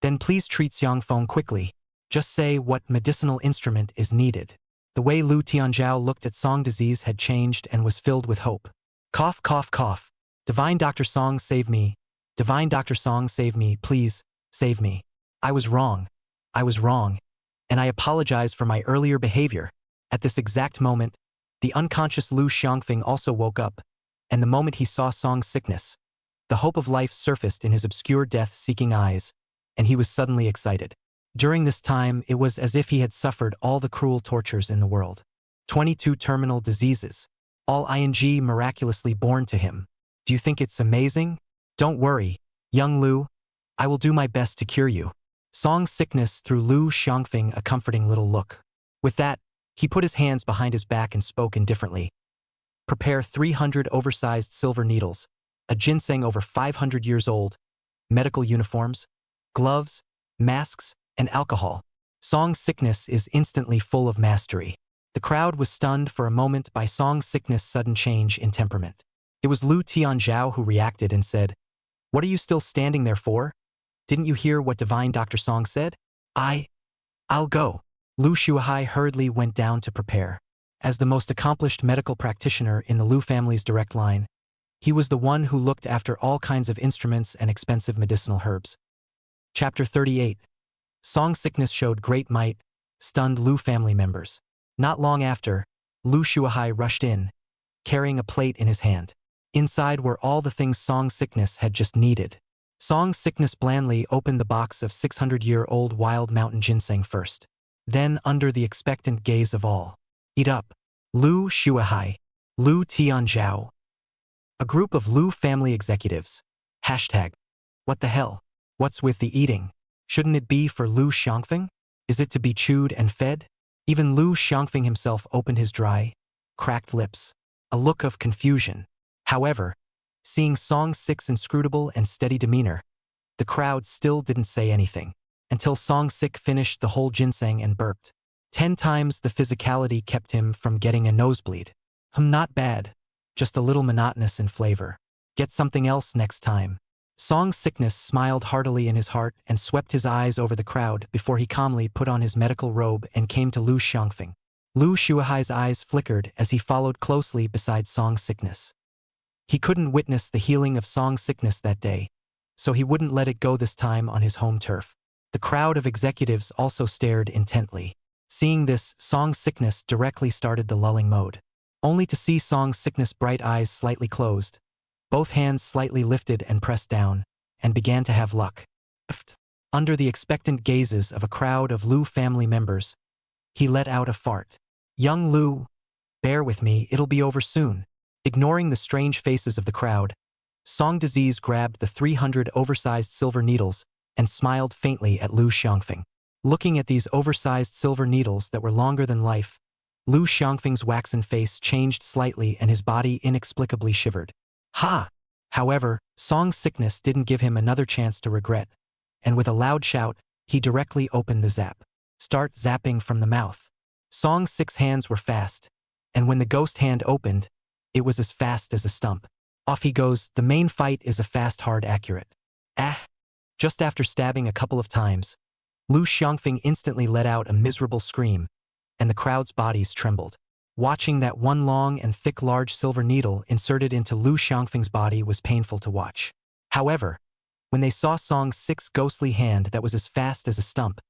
then please treat Xiangfeng quickly. Just say what medicinal instrument is needed. The way Lu Tianzhao looked at Song disease had changed and was filled with hope. Cough, cough, cough. Divine Dr. Song, save me. Divine Dr. Song, save me, please, save me. I was wrong. I was wrong. And I apologize for my earlier behavior. At this exact moment, the unconscious Lu Xiangfeng also woke up, and the moment he saw Song's sickness, the hope of life surfaced in his obscure death-seeking eyes, and he was suddenly excited. During this time, it was as if he had suffered all the cruel tortures in the world. 22 terminal diseases, all miraculously born to him. Do you think it's amazing? Don't worry, young Lu. I will do my best to cure you. Song's sickness threw Lu Xiangfeng a comforting little look. With that, he put his hands behind his back and spoke indifferently. Prepare 300 oversized silver needles, a ginseng over 500 years old, medical uniforms, gloves, masks, and alcohol. Song's sickness is instantly full of mastery. The crowd was stunned for a moment by Song's sickness' sudden change in temperament. It was Lu Tianzhao who reacted and said, "What are you still standing there for? Didn't you hear what Divine Dr. Song said? I'll go." Lu Shuahai hurriedly went down to prepare. As the most accomplished medical practitioner in the Lu family's direct line, he was the one who looked after all kinds of instruments and expensive medicinal herbs. Chapter 38. Song's sickness showed great might, stunned Lu family members. Not long after, Lu Shuahai rushed in, carrying a plate in his hand. Inside were all the things Song's sickness had just needed. Song's sickness blandly opened the box of 600-year-old wild mountain ginseng first. Then, under the expectant gaze of all, "Eat up, Lu Shuahai, Lu Tianzhao." A group of Lu family executives. Hashtag, what the hell? What's with the eating? Shouldn't it be for Lu Xiangfeng? Is it to be chewed and fed? Even Lu Xiangfeng himself opened his dry, cracked lips, a look of confusion. However, seeing Song Sik's inscrutable and steady demeanor, the crowd still didn't say anything, until Song Sik finished the whole ginseng and burped. 10 times the physicality kept him from getting a nosebleed. Not bad, just a little monotonous in flavor. Get something else next time. Song's sickness smiled heartily in his heart and swept his eyes over the crowd before he calmly put on his medical robe and came to Lu Xiangfeng. Lu Shuahai's eyes flickered as he followed closely beside Song's sickness. He couldn't witness the healing of Song's sickness that day, so he wouldn't let it go this time on his home turf. The crowd of executives also stared intently. Seeing this, Song's sickness directly started the lulling mode. Only to see Song's sickness' bright eyes slightly closed, both hands slightly lifted and pressed down, and began to have luck. Under the expectant gazes of a crowd of Lu family members, he let out a fart. "Young Lu, bear with me, it'll be over soon." Ignoring the strange faces of the crowd, Song disease grabbed the 300 oversized silver needles and smiled faintly at Lu Xiangfeng. Looking at these oversized silver needles that were longer than life, Lu Xiangfeng's waxen face changed slightly and his body inexplicably shivered. Ha! However, Song's sickness didn't give him another chance to regret, and with a loud shout, he directly opened the zap. Start zapping from the mouth. Song's 6 hands were fast, and when the ghost hand opened, it was as fast as a stump. Off he goes. The main fight is a fast, hard, accurate. Just after stabbing a couple of times, Lu Xiangfeng instantly let out a miserable scream, and the crowd's bodies trembled. Watching that one long and thick large silver needle inserted into Lu Xiangfeng's body was painful to watch. However, when they saw Song's 6 ghostly hand that was as fast as a stump,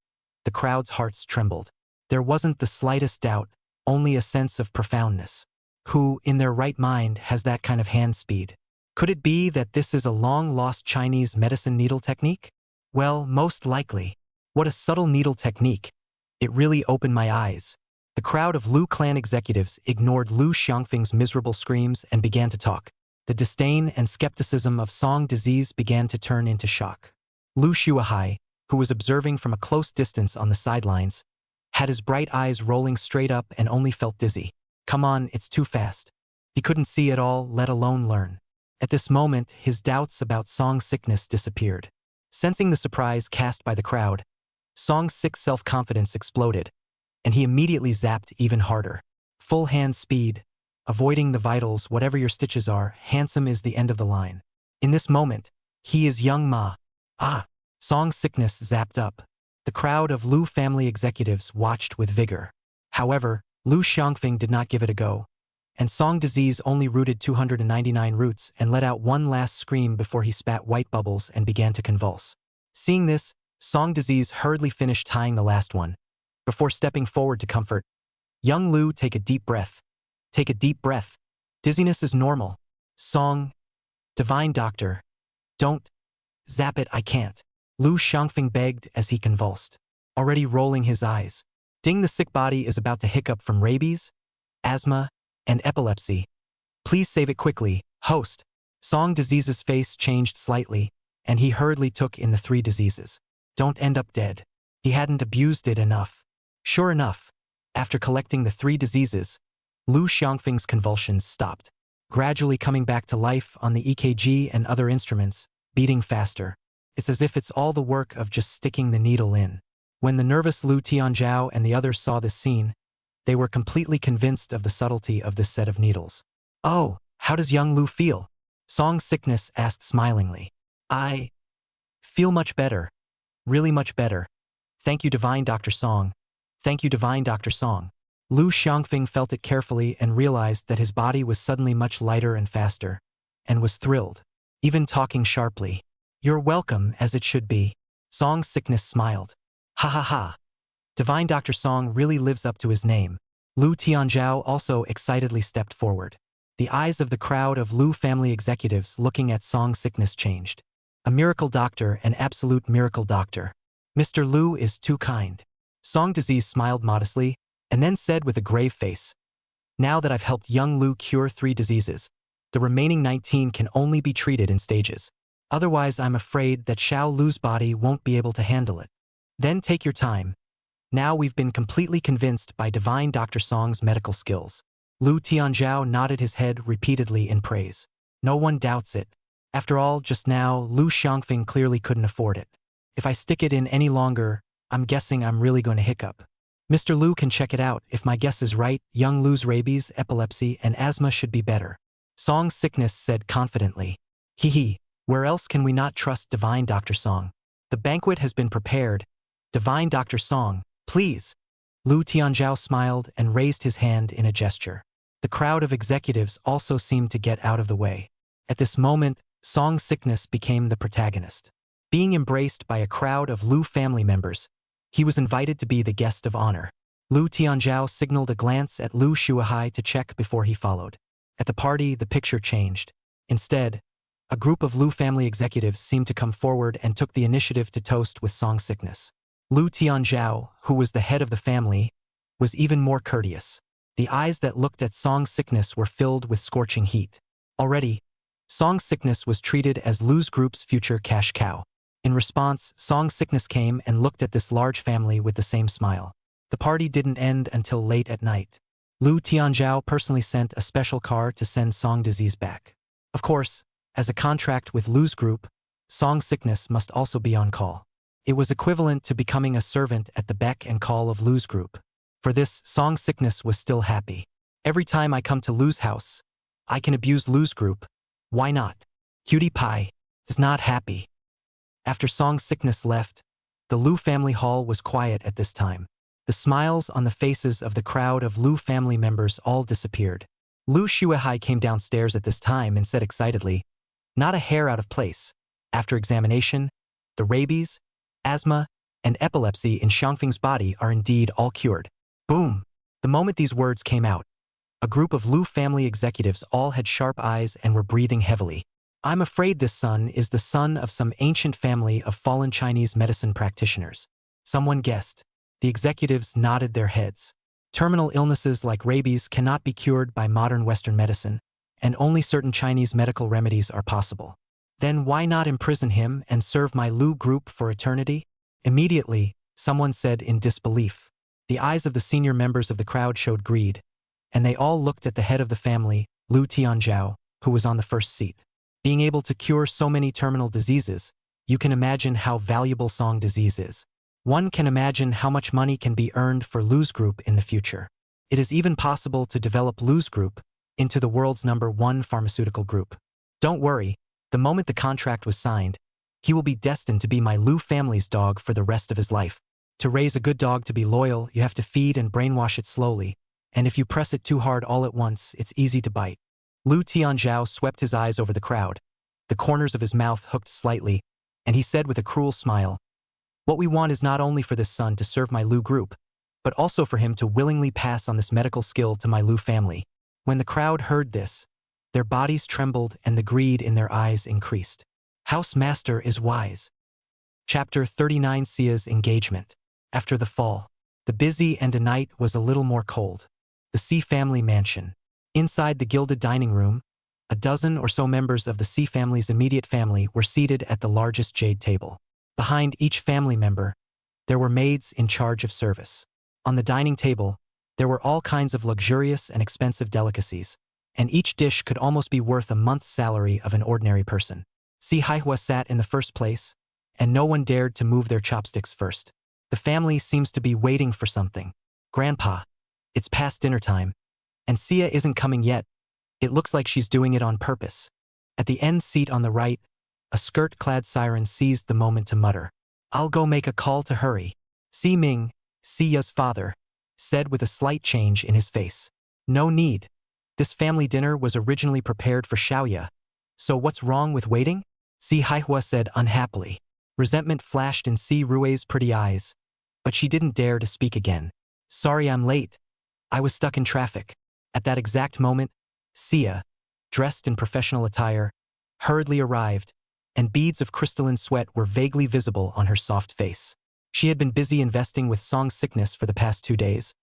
the crowd's hearts trembled. There wasn't the slightest doubt, only a sense of profoundness. Who, in their right mind, has that kind of hand speed? Could it be that this is a long-lost Chinese medicine needle technique? Well, most likely. What a subtle needle technique. It really opened my eyes. The crowd of Lu clan executives ignored Lu Xiangfeng's miserable screams and began to talk. The disdain and skepticism of Song disease began to turn into shock. Lu Shuahai, who was observing from a close distance on the sidelines, had his bright eyes rolling straight up and only felt dizzy. Come on, it's too fast. He couldn't see at all, let alone learn. At this moment, his doubts about Song's sickness disappeared. Sensing the surprise cast by the crowd, Song's sick self-confidence exploded, and he immediately zapped even harder. Full hand speed, avoiding the vitals, whatever your stitches are, handsome is the end of the line. In this moment, he is young Ma. Ah! Song's sickness zapped up. The crowd of Lu family executives watched with vigor. However, Lu Xiangfeng did not give it a go, and Song disease only rooted 299 roots and let out one last scream before he spat white bubbles and began to convulse. Seeing this, Song disease hurriedly finished tying the last one. Before stepping forward to comfort, young Lu, take a deep breath. Take a deep breath. Dizziness is normal. Song, divine doctor, don't zap it, I can't. Lu Xiangfeng begged as he convulsed, already rolling his eyes. Ding, the sick body is about to hiccup from rabies, asthma, and epilepsy. Please save it quickly, host. Song disease's face changed slightly, and he hurriedly took in the 3 diseases. Don't end up dead. He hadn't abused it enough. Sure enough, after collecting the 3 diseases, Lu Xiangfeng's convulsions stopped, gradually coming back to life on the EKG and other instruments, beating faster. It's as if it's all the work of just sticking the needle in. When the nervous Lu Tianzhao and the others saw this scene, they were completely convinced of the subtlety of this set of needles. Oh, how does young Lu feel? Song's sickness asked smilingly. I feel much better. Really much better. Thank you, Divine Dr. Song. Thank you, Divine Dr. Song. Lu Xiangfeng felt it carefully and realized that his body was suddenly much lighter and faster, and was thrilled, even talking sharply. You're welcome, as it should be. Song's sickness smiled. Ha ha ha. Divine Dr. Song really lives up to his name. Lu Tianzhao also excitedly stepped forward. The eyes of the crowd of Lu family executives looking at Song's sickness changed. A miracle doctor, an absolute miracle doctor. Mr. Lu is too kind. Song disease smiled modestly, and then said with a grave face, now that I've helped young Lu cure 3 diseases, the remaining 19 can only be treated in stages. Otherwise, I'm afraid that Xiao Lu's body won't be able to handle it. Then take your time. Now we've been completely convinced by Divine Dr. Song's medical skills. Lu Tianzhao nodded his head repeatedly in praise. No one doubts it. After all, just now, Lu Xiangfeng clearly couldn't afford it. If I stick it in any longer, I'm guessing I'm really going to hiccup. Mr. Lu can check it out. If my guess is right, young Lu's rabies, epilepsy, and asthma should be better. Song's sickness said confidently. Hee hee. Where else can we not trust Divine Dr. Song? The banquet has been prepared. Divine Dr. Song, please. Lu Tianzhao smiled and raised his hand in a gesture. The crowd of executives also seemed to get out of the way. At this moment, Song's sickness became the protagonist. Being embraced by a crowd of Lu family members, he was invited to be the guest of honor. Lu Tianzhao signaled a glance at Lu Shuahai to check before he followed. At the party, the picture changed. Instead, a group of Lu family executives seemed to come forward and took the initiative to toast with Song's sickness. Lu Tianzhao, who was the head of the family, was even more courteous. The eyes that looked at Song's sickness were filled with scorching heat. Already, Song's sickness was treated as Lu's group's future cash cow. In response, Song's sickness came and looked at this large family with the same smile. The party didn't end until late at night. Lu Tianzhao personally sent a special car to send Song disease back. Of course, as a contract with Lu's group, Song's sickness must also be on call. It was equivalent to becoming a servant at the beck and call of Lu's group. For this, Song's sickness was still happy. Every time I come to Lu's house, I can abuse Lu's group. Why not? Cutie Pie is not happy. After Song's sickness left, the Lu family hall was quiet at this time. The smiles on the faces of the crowd of Lu family members all disappeared. Lu Shuahai came downstairs at this time and said excitedly, not a hair out of place. After examination, the rabies, asthma, and epilepsy in Xiangfeng's body are indeed all cured. Boom! The moment these words came out, a group of Lu family executives all had sharp eyes and were breathing heavily. I'm afraid this son is the son of some ancient family of fallen Chinese medicine practitioners. Someone guessed. The executives nodded their heads. Terminal illnesses like rabies cannot be cured by modern Western medicine, and only certain Chinese medical remedies are possible. Then why not imprison him and serve my Lu group for eternity? Immediately, someone said in disbelief. The eyes of the senior members of the crowd showed greed, and they all looked at the head of the family, Lu Tianzhao, who was on the first seat. Being able to cure so many terminal diseases, you can imagine how valuable Song disease is. One can imagine how much money can be earned for Lu's group in the future. It is even possible to develop Lu's group into the world's #1 pharmaceutical group. Don't worry, the moment the contract was signed, he will be destined to be my Lu family's dog for the rest of his life. To raise a good dog to be loyal, you have to feed and brainwash it slowly, and if you press it too hard all at once, it's easy to bite. Lu Tianzhao swept his eyes over the crowd. The corners of his mouth hooked slightly, and he said with a cruel smile, "What we want is not only for this son to serve my Lu group, but also for him to willingly pass on this medical skill to my Lu family." When the crowd heard this, their bodies trembled and the greed in their eyes increased. House Master is wise. Chapter 39: Sia's engagement. After the fall, the busy and a night was a little more cold. The Si family mansion. Inside the gilded dining room, a dozen or so members of the Si family's immediate family were seated at the largest jade table. Behind each family member, there were maids in charge of service. On the dining table, there were all kinds of luxurious and expensive delicacies, and each dish could almost be worth a month's salary of an ordinary person. Si Haihua sat in the first place, and no one dared to move their chopsticks first. The family seems to be waiting for something. Grandpa, it's past dinner time, and Sia isn't coming yet. It looks like she's doing it on purpose. At the end seat on the right, a skirt-clad siren seized the moment to mutter, "I'll go make a call to hurry." Si Ming, Sia's father, said with a slight change in his face. "No need. This family dinner was originally prepared for Xiaoya, so what's wrong with waiting?" Si Haihua said unhappily. Resentment flashed in Si Rui's pretty eyes, but she didn't dare to speak again. "Sorry I'm late. I was stuck in traffic." At that exact moment, Sia, dressed in professional attire, hurriedly arrived, and beads of crystalline sweat were vaguely visible on her soft face. She had been busy investing with Song's sickness for the past 2 days,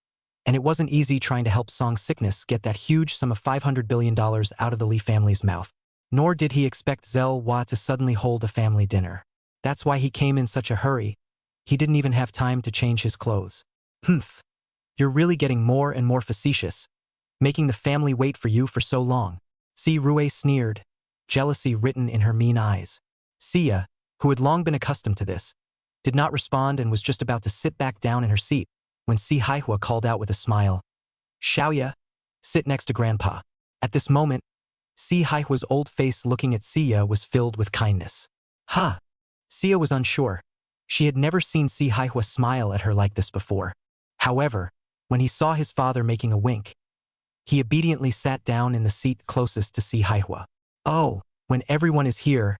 and it wasn't easy trying to help Song's sickness get that huge sum of $500 billion out of the Li family's mouth. Nor did he expect Zhao Hua to suddenly hold a family dinner. That's why he came in such a hurry. He didn't even have time to change his clothes. "Humph. You're really getting more and more facetious, making the family wait for you for so long." Si Rui sneered, jealousy written in her mean eyes. Sia, who had long been accustomed to this, did not respond and was just about to sit back down in her seat when Si Haihua called out with a smile, "Xiaoya, sit next to Grandpa." At this moment, Si Haihua's old face looking at Sia was filled with kindness. "Ha!" Sia was unsure. She had never seen Si Haihua smile at her like this before. However, when he saw his father making a wink, he obediently sat down in the seat closest to Si Haihua. "Oh, when everyone is here,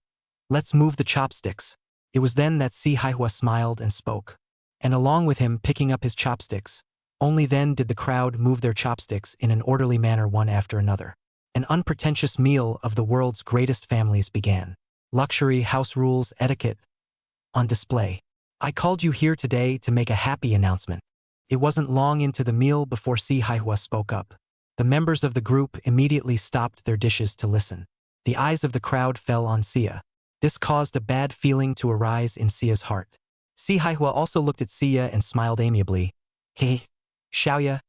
let's move the chopsticks." It was then that Si Haihua smiled and spoke. And along with him picking up his chopsticks, only then did the crowd move their chopsticks in an orderly manner one after another. An unpretentious meal of the world's greatest families began. Luxury, house rules, etiquette on display. "I called you here today to make a happy announcement." It wasn't long into the meal before Si Haihua spoke up. The members of the group immediately stopped their dishes to listen. The eyes of the crowd fell on Sia. This caused a bad feeling to arise in Sia's heart. Si Haihua also looked at Sia and smiled amiably. "Hey, Xiaoya,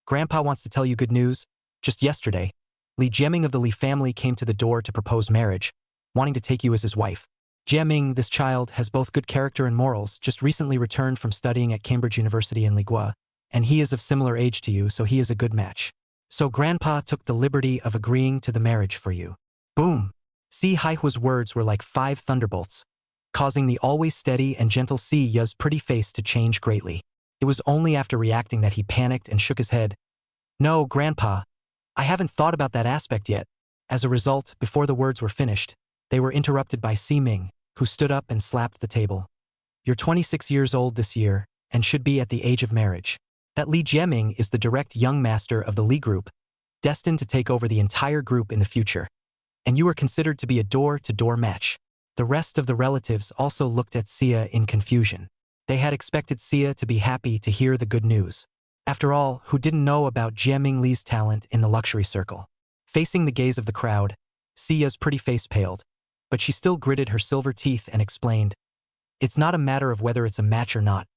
Grandpa wants to tell you good news. Just yesterday, Li Jiaming of the Li family came to the door to propose marriage, wanting to take you as his wife. Jiaming, this child, has both good character and morals, just recently returned from studying at Cambridge University in Ligua, and he is of similar age to you, so he is a good match. So Grandpa took the liberty of agreeing to the marriage for you." Boom! Si Haihua's words were like 5 thunderbolts, causing the always steady and gentle Si Ya's pretty face to change greatly. It was only after reacting that he panicked and shook his head. "No, Grandpa, I haven't thought about that aspect yet." As a result, before the words were finished, they were interrupted by Si Ming, who stood up and slapped the table. "You're 26 years old this year, and should be at the age of marriage. That Li Jiaming is the direct young master of the Li group, destined to take over the entire group in the future. And you are considered to be a door-to-door match. The rest of the relatives also looked at Xia in confusion. They had expected Xia to be happy to hear the good news. After all, who didn't know about Jiaming Li's talent in the luxury circle? Facing the gaze of the crowd, Xia's pretty face paled, but she still gritted her silver teeth and explained, "It's not a matter of whether it's a match or not.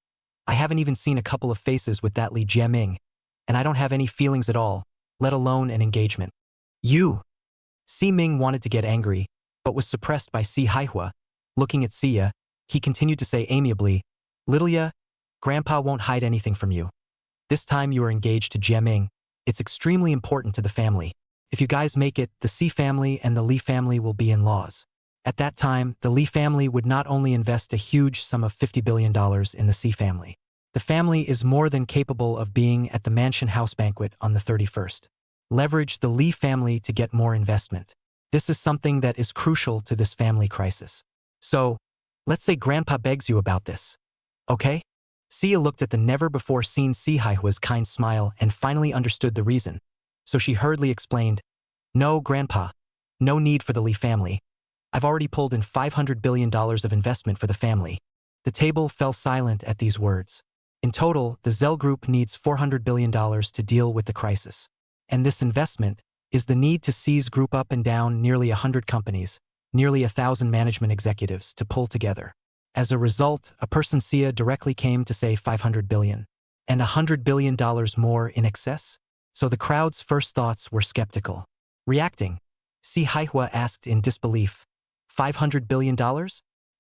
I haven't even seen a couple of faces with that Li Jiaming, and I don't have any feelings at all, let alone an engagement." You! Si Ming wanted to get angry, but was suppressed by Si Haihua. Looking at Xia, he continued to say amiably, "Lilia, Grandpa won't hide anything from you. This time you are engaged to Jiaming. It's extremely important to the family. If you guys make it, the Si family and the Li family will be in-laws." At that time, the Li family would not only invest a huge sum of $50 billion in the Si family. The family is more than capable of being at the mansion house banquet on the 31st. Leverage the Li family to get more investment. This is something that is crucial to this family crisis. So, let's say Grandpa begs you about this. Okay? Xia looked at the never-before-seen Si Haihua's kind smile and finally understood the reason. So she hurriedly explained, "No, Grandpa. No need for the Li family. I've already pulled in $500 billion of investment for the family." The table fell silent at these words. In total, the Zell Group needs $400 billion to deal with the crisis. And this investment is the need to seize group up and down nearly 100 companies, nearly 1,000 management executives to pull together. As a result, a person Xia directly came to say $500 billion. And $100 billion more in excess? So the crowd's first thoughts were skeptical. Reacting, Si Haihua asked in disbelief, $500 billion?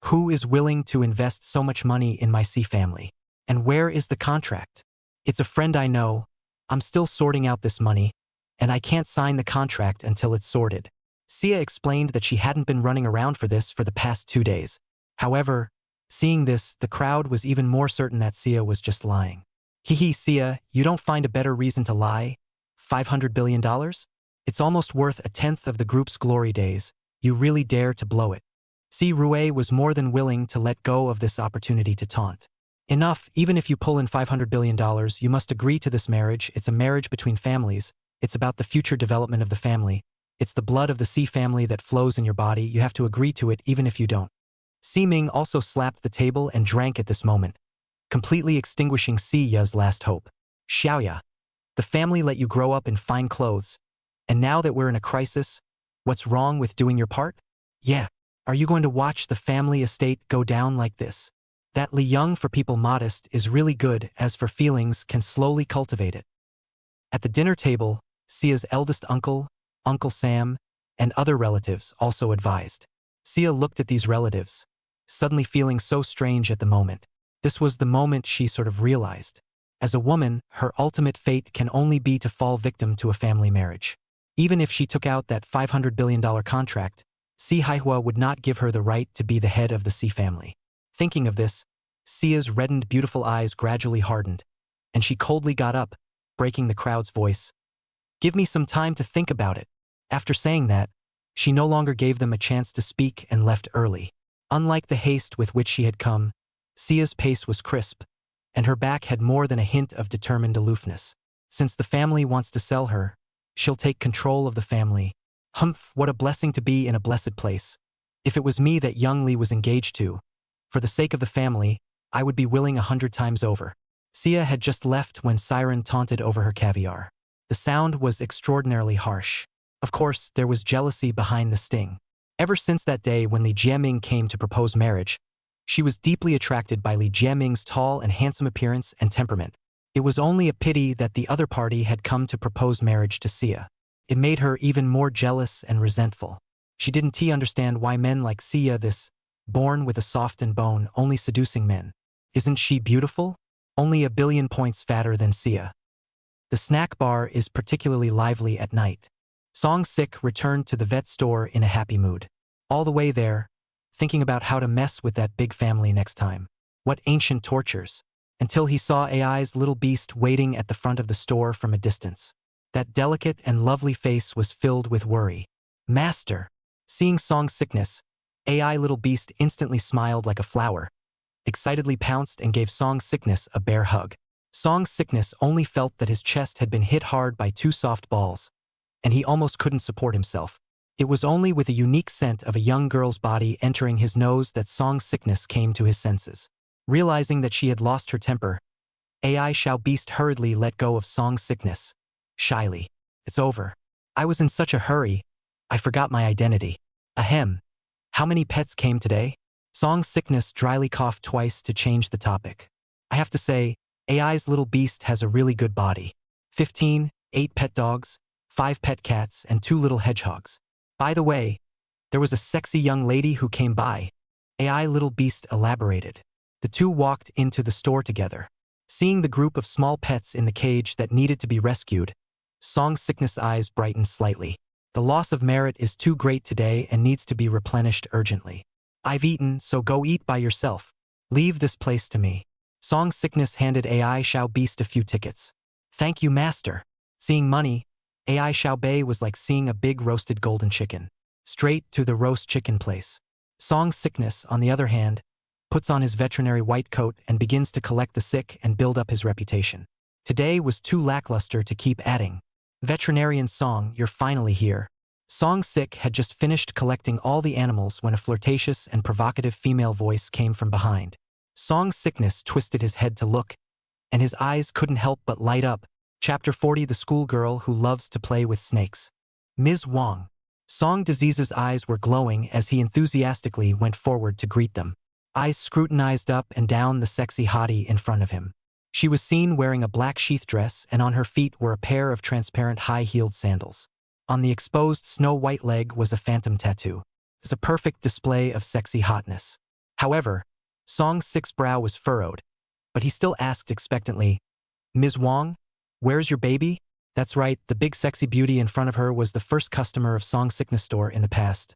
Who is willing to invest so much money in my Si family? And where is the contract? It's a friend I know. I'm still sorting out this money, and I can't sign the contract until it's sorted. Xia explained that she hadn't been running around for this for the past 2 days. However, seeing this, the crowd was even more certain that Xia was just lying. Hehe, Xia, you don't find a better reason to lie? $500 billion? It's almost worth a tenth of the group's glory days. You really dare to blow it. Si Rue was more than willing to let go of this opportunity to taunt. Enough, even if you pull in $500 billion, you must agree to this marriage. It's a marriage between families. It's about the future development of the family. It's the blood of the Si family that flows in your body. You have to agree to it even if you don't. Si Ming also slapped the table and drank at this moment, completely extinguishing Si Ya's last hope. Xiaoya, the family let you grow up in fine clothes. And now that we're in a crisis, what's wrong with doing your part? Yeah. Are you going to watch the family estate go down like this? That Li Young for people modest is really good, as for feelings can slowly cultivate it. At the dinner table, Xia's eldest uncle, Uncle Sam, and other relatives also advised. Xia looked at these relatives, suddenly feeling so strange at the moment. This was the moment she sort of realized. As a woman, her ultimate fate can only be to fall victim to a family marriage. Even if she took out that $500 billion contract, Si Haihua would not give her the right to be the head of the Si family. Thinking of this, Xia's reddened beautiful eyes gradually hardened, and she coldly got up, breaking the crowd's voice. "Give me some time to think about it." After saying that, she no longer gave them a chance to speak and left early. Unlike the haste with which she had come, Xia's pace was crisp, and her back had more than a hint of determined aloofness. Since the family wants to sell her, she'll take control of the family. Humph, what a blessing to be in a blessed place. If it was me that young Li was engaged to, for the sake of the family, I would be willing 100 times over. Xia had just left when Siren taunted over her caviar. The sound was extraordinarily harsh. Of course, there was jealousy behind the sting. Ever since that day when Li Jiaming came to propose marriage, she was deeply attracted by Li Jiaming's tall and handsome appearance and temperament. It was only a pity that the other party had come to propose marriage to Xia. It made her even more jealous and resentful. She didn't understand why men like Xia, this born with a softened bone, only seducing men. Isn't she beautiful? Only 1 billion points fatter than Xia. The snack bar is particularly lively at night. Song Sik returned to the vet store in a happy mood. All the way there, thinking about how to mess with that big family next time. What ancient tortures. Until he saw AI's little beast waiting at the front of the store from a distance. That delicate and lovely face was filled with worry. "Master!" Seeing Song's sickness, AI little beast instantly smiled like a flower, excitedly pounced and gave Song's sickness a bear hug. Song Sickness only felt that his chest had been hit hard by two soft balls, and he almost couldn't support himself. It was only with a unique scent of a young girl's body entering his nose that Song Sickness came to his senses. Realizing that she had lost her temper, AI Shao Beast hurriedly let go of Song Sickness. Shyly. It's over. I was in such a hurry. I forgot my identity. Ahem. How many pets came today? Song Sickness dryly coughed twice to change the topic. I have to say, AI's little beast has a really good body. 15, 8 pet dogs, 5 pet cats, and 2 little hedgehogs. By the way, there was a sexy young lady who came by. AI little beast elaborated. The two walked into the store together. Seeing the group of small pets in the cage that needed to be rescued, Song Sickness' eyes brightened slightly. The loss of merit is too great today and needs to be replenished urgently. I've eaten, so go eat by yourself. Leave this place to me. Song Sickness handed AI Shao Beast a few tickets. Thank you, master. Seeing money, AI Shao Bei was like seeing a big roasted golden chicken. Straight to the roast chicken place. Song Sickness, on the other hand, puts on his veterinary white coat and begins to collect the sick and build up his reputation. Today was too lackluster to keep adding. Veterinarian Song, you're finally here. Song Sick had just finished collecting all the animals when a flirtatious and provocative female voice came from behind. Song Sickness twisted his head to look, and his eyes couldn't help but light up. Chapter 40 The Schoolgirl Who Loves to Play with Snakes. Ms. Wang. Song Disease's eyes were glowing as he enthusiastically went forward to greet them. Eyes scrutinized up and down the sexy hottie in front of him. She was seen wearing a black sheath dress, and on her feet were a pair of transparent high-heeled sandals. On the exposed snow-white leg was a phantom tattoo. It's a perfect display of sexy hotness. However, Song Sick's brow was furrowed, but he still asked expectantly, Ms. Wang, where's your baby? That's right, the big sexy beauty in front of her was the first customer of Song Sickness store in the past.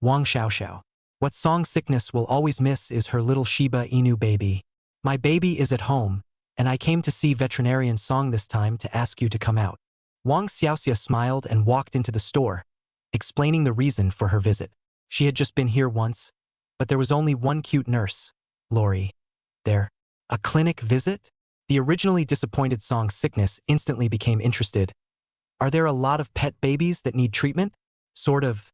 Wang Xiaoxiao. What Song Sickness will always miss is her little Shiba Inu baby. My baby is at home, and I came to see veterinarian Song this time to ask you to come out. Wang Xiaoxia smiled and walked into the store, explaining the reason for her visit. She had just been here once, but there was only one cute nurse, Lori. There. A clinic visit? The originally disappointed Song Sickness instantly became interested. Are there a lot of pet babies that need treatment? Sort of.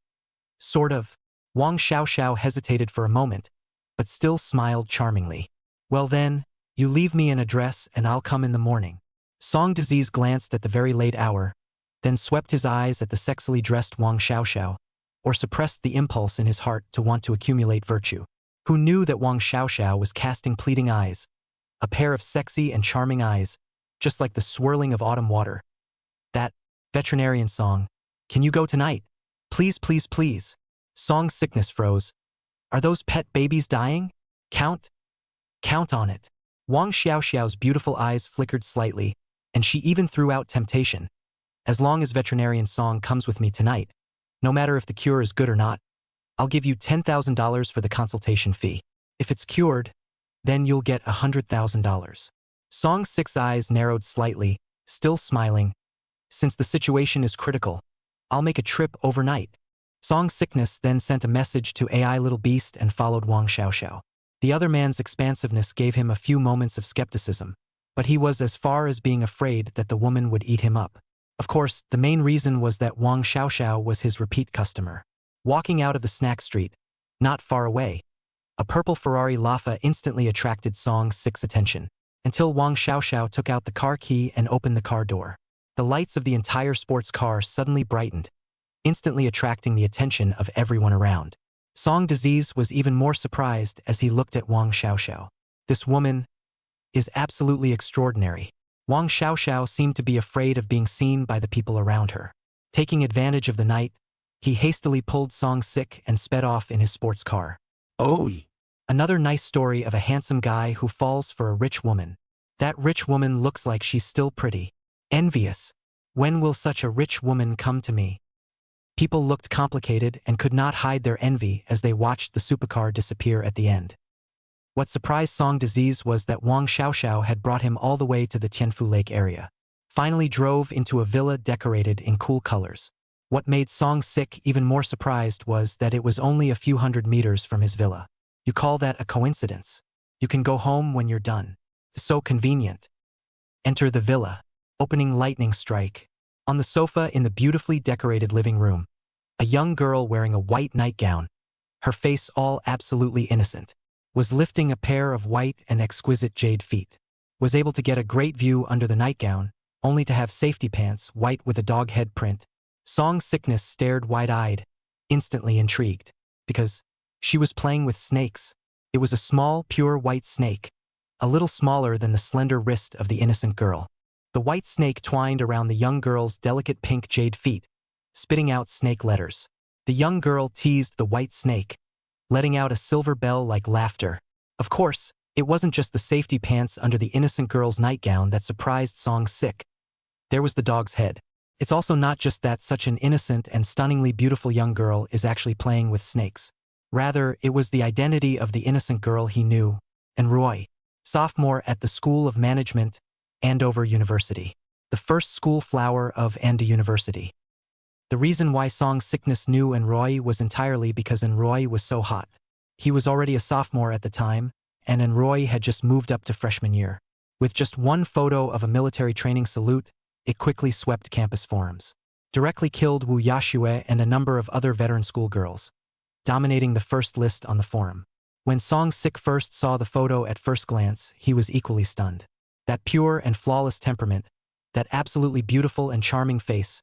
Wang Xiaoxiao hesitated for a moment, but still smiled charmingly. Well then, you leave me an address and I'll come in the morning. Song Disease glanced at the very late hour, then swept his eyes at the sexily dressed Wang Xiaoxiao, or suppressed the impulse in his heart to want to accumulate virtue. Who knew that Wang Xiaoxiao was casting pleading eyes, a pair of sexy and charming eyes, just like the swirling of autumn water. That veterinarian Song, can you go tonight? Please, please, please. Song Sickness froze. Are those pet babies dying? Count on it. Wang Xiaoxiao's beautiful eyes flickered slightly, and she even threw out temptation. As long as veterinarian Song comes with me tonight, no matter if the cure is good or not, I'll give you $10,000 for the consultation fee. If it's cured, then you'll get $100,000. Song Sick's eyes narrowed slightly, still smiling. Since the situation is critical, I'll make a trip overnight. Song Sickness then sent a message to AI Little Beast and followed Wang Xiaoxiao. The other man's expansiveness gave him a few moments of skepticism, but he was as far as being afraid that the woman would eat him up. Of course, the main reason was that Wang Xiaoxiao was his repeat customer. Walking out of the snack street, not far away, a purple Ferrari Laffa instantly attracted Song Sick's attention, until Wang Xiaoxiao took out the car key and opened the car door. The lights of the entire sports car suddenly brightened, instantly attracting the attention of everyone around. Song Disease was even more surprised as he looked at Wang Xiaoxiao. This woman is absolutely extraordinary. Wang Xiaoxiao seemed to be afraid of being seen by the people around her. Taking advantage of the night, he hastily pulled Song Sick and sped off in his sports car. Oh. Another nice story of a handsome guy who falls for a rich woman. That rich woman looks like she's still pretty. Envious. When will such a rich woman come to me? People looked complicated and could not hide their envy as they watched the supercar disappear at the end. What surprised Song Disease was that Wang Xiaoxiao had brought him all the way to the Tianfu Lake area. Finally drove into a villa decorated in cool colors. What made Song Sick even more surprised was that it was only a few hundred meters from his villa. You call that a coincidence? You can go home when you're done. So convenient. Enter the villa. Opening lightning strike. On the sofa in the beautifully decorated living room, a young girl wearing a white nightgown, her face all absolutely innocent, was lifting a pair of white and exquisite jade feet. Was able to get a great view under the nightgown, only to have safety pants white with a dog head print. Song Sickness stared wide-eyed, instantly intrigued, because she was playing with snakes. It was a small, pure white snake, a little smaller than the slender wrist of the innocent girl. The white snake twined around the young girl's delicate pink jade feet, spitting out snake letters. The young girl teased the white snake, letting out a silver bell-like laughter. Of course, it wasn't just the safety pants under the innocent girl's nightgown that surprised Song Sick. There was the dog's head. It's also not just that such an innocent and stunningly beautiful young girl is actually playing with snakes. Rather, it was the identity of the innocent girl he knew, and Roy, sophomore at the School of Management, Andover University, the first school flower of Andover University. The reason why Song Sickness knew Enroy was entirely because Enroy was so hot. He was already a sophomore at the time, and Enroy had just moved up to freshman year. With just one photo of a military training salute, it quickly swept campus forums. Directly killed Wu Yashue and a number of other veteran schoolgirls, dominating the first list on the forum. When Song Sick first saw the photo at first glance, he was equally stunned. That pure and flawless temperament, that absolutely beautiful and charming face,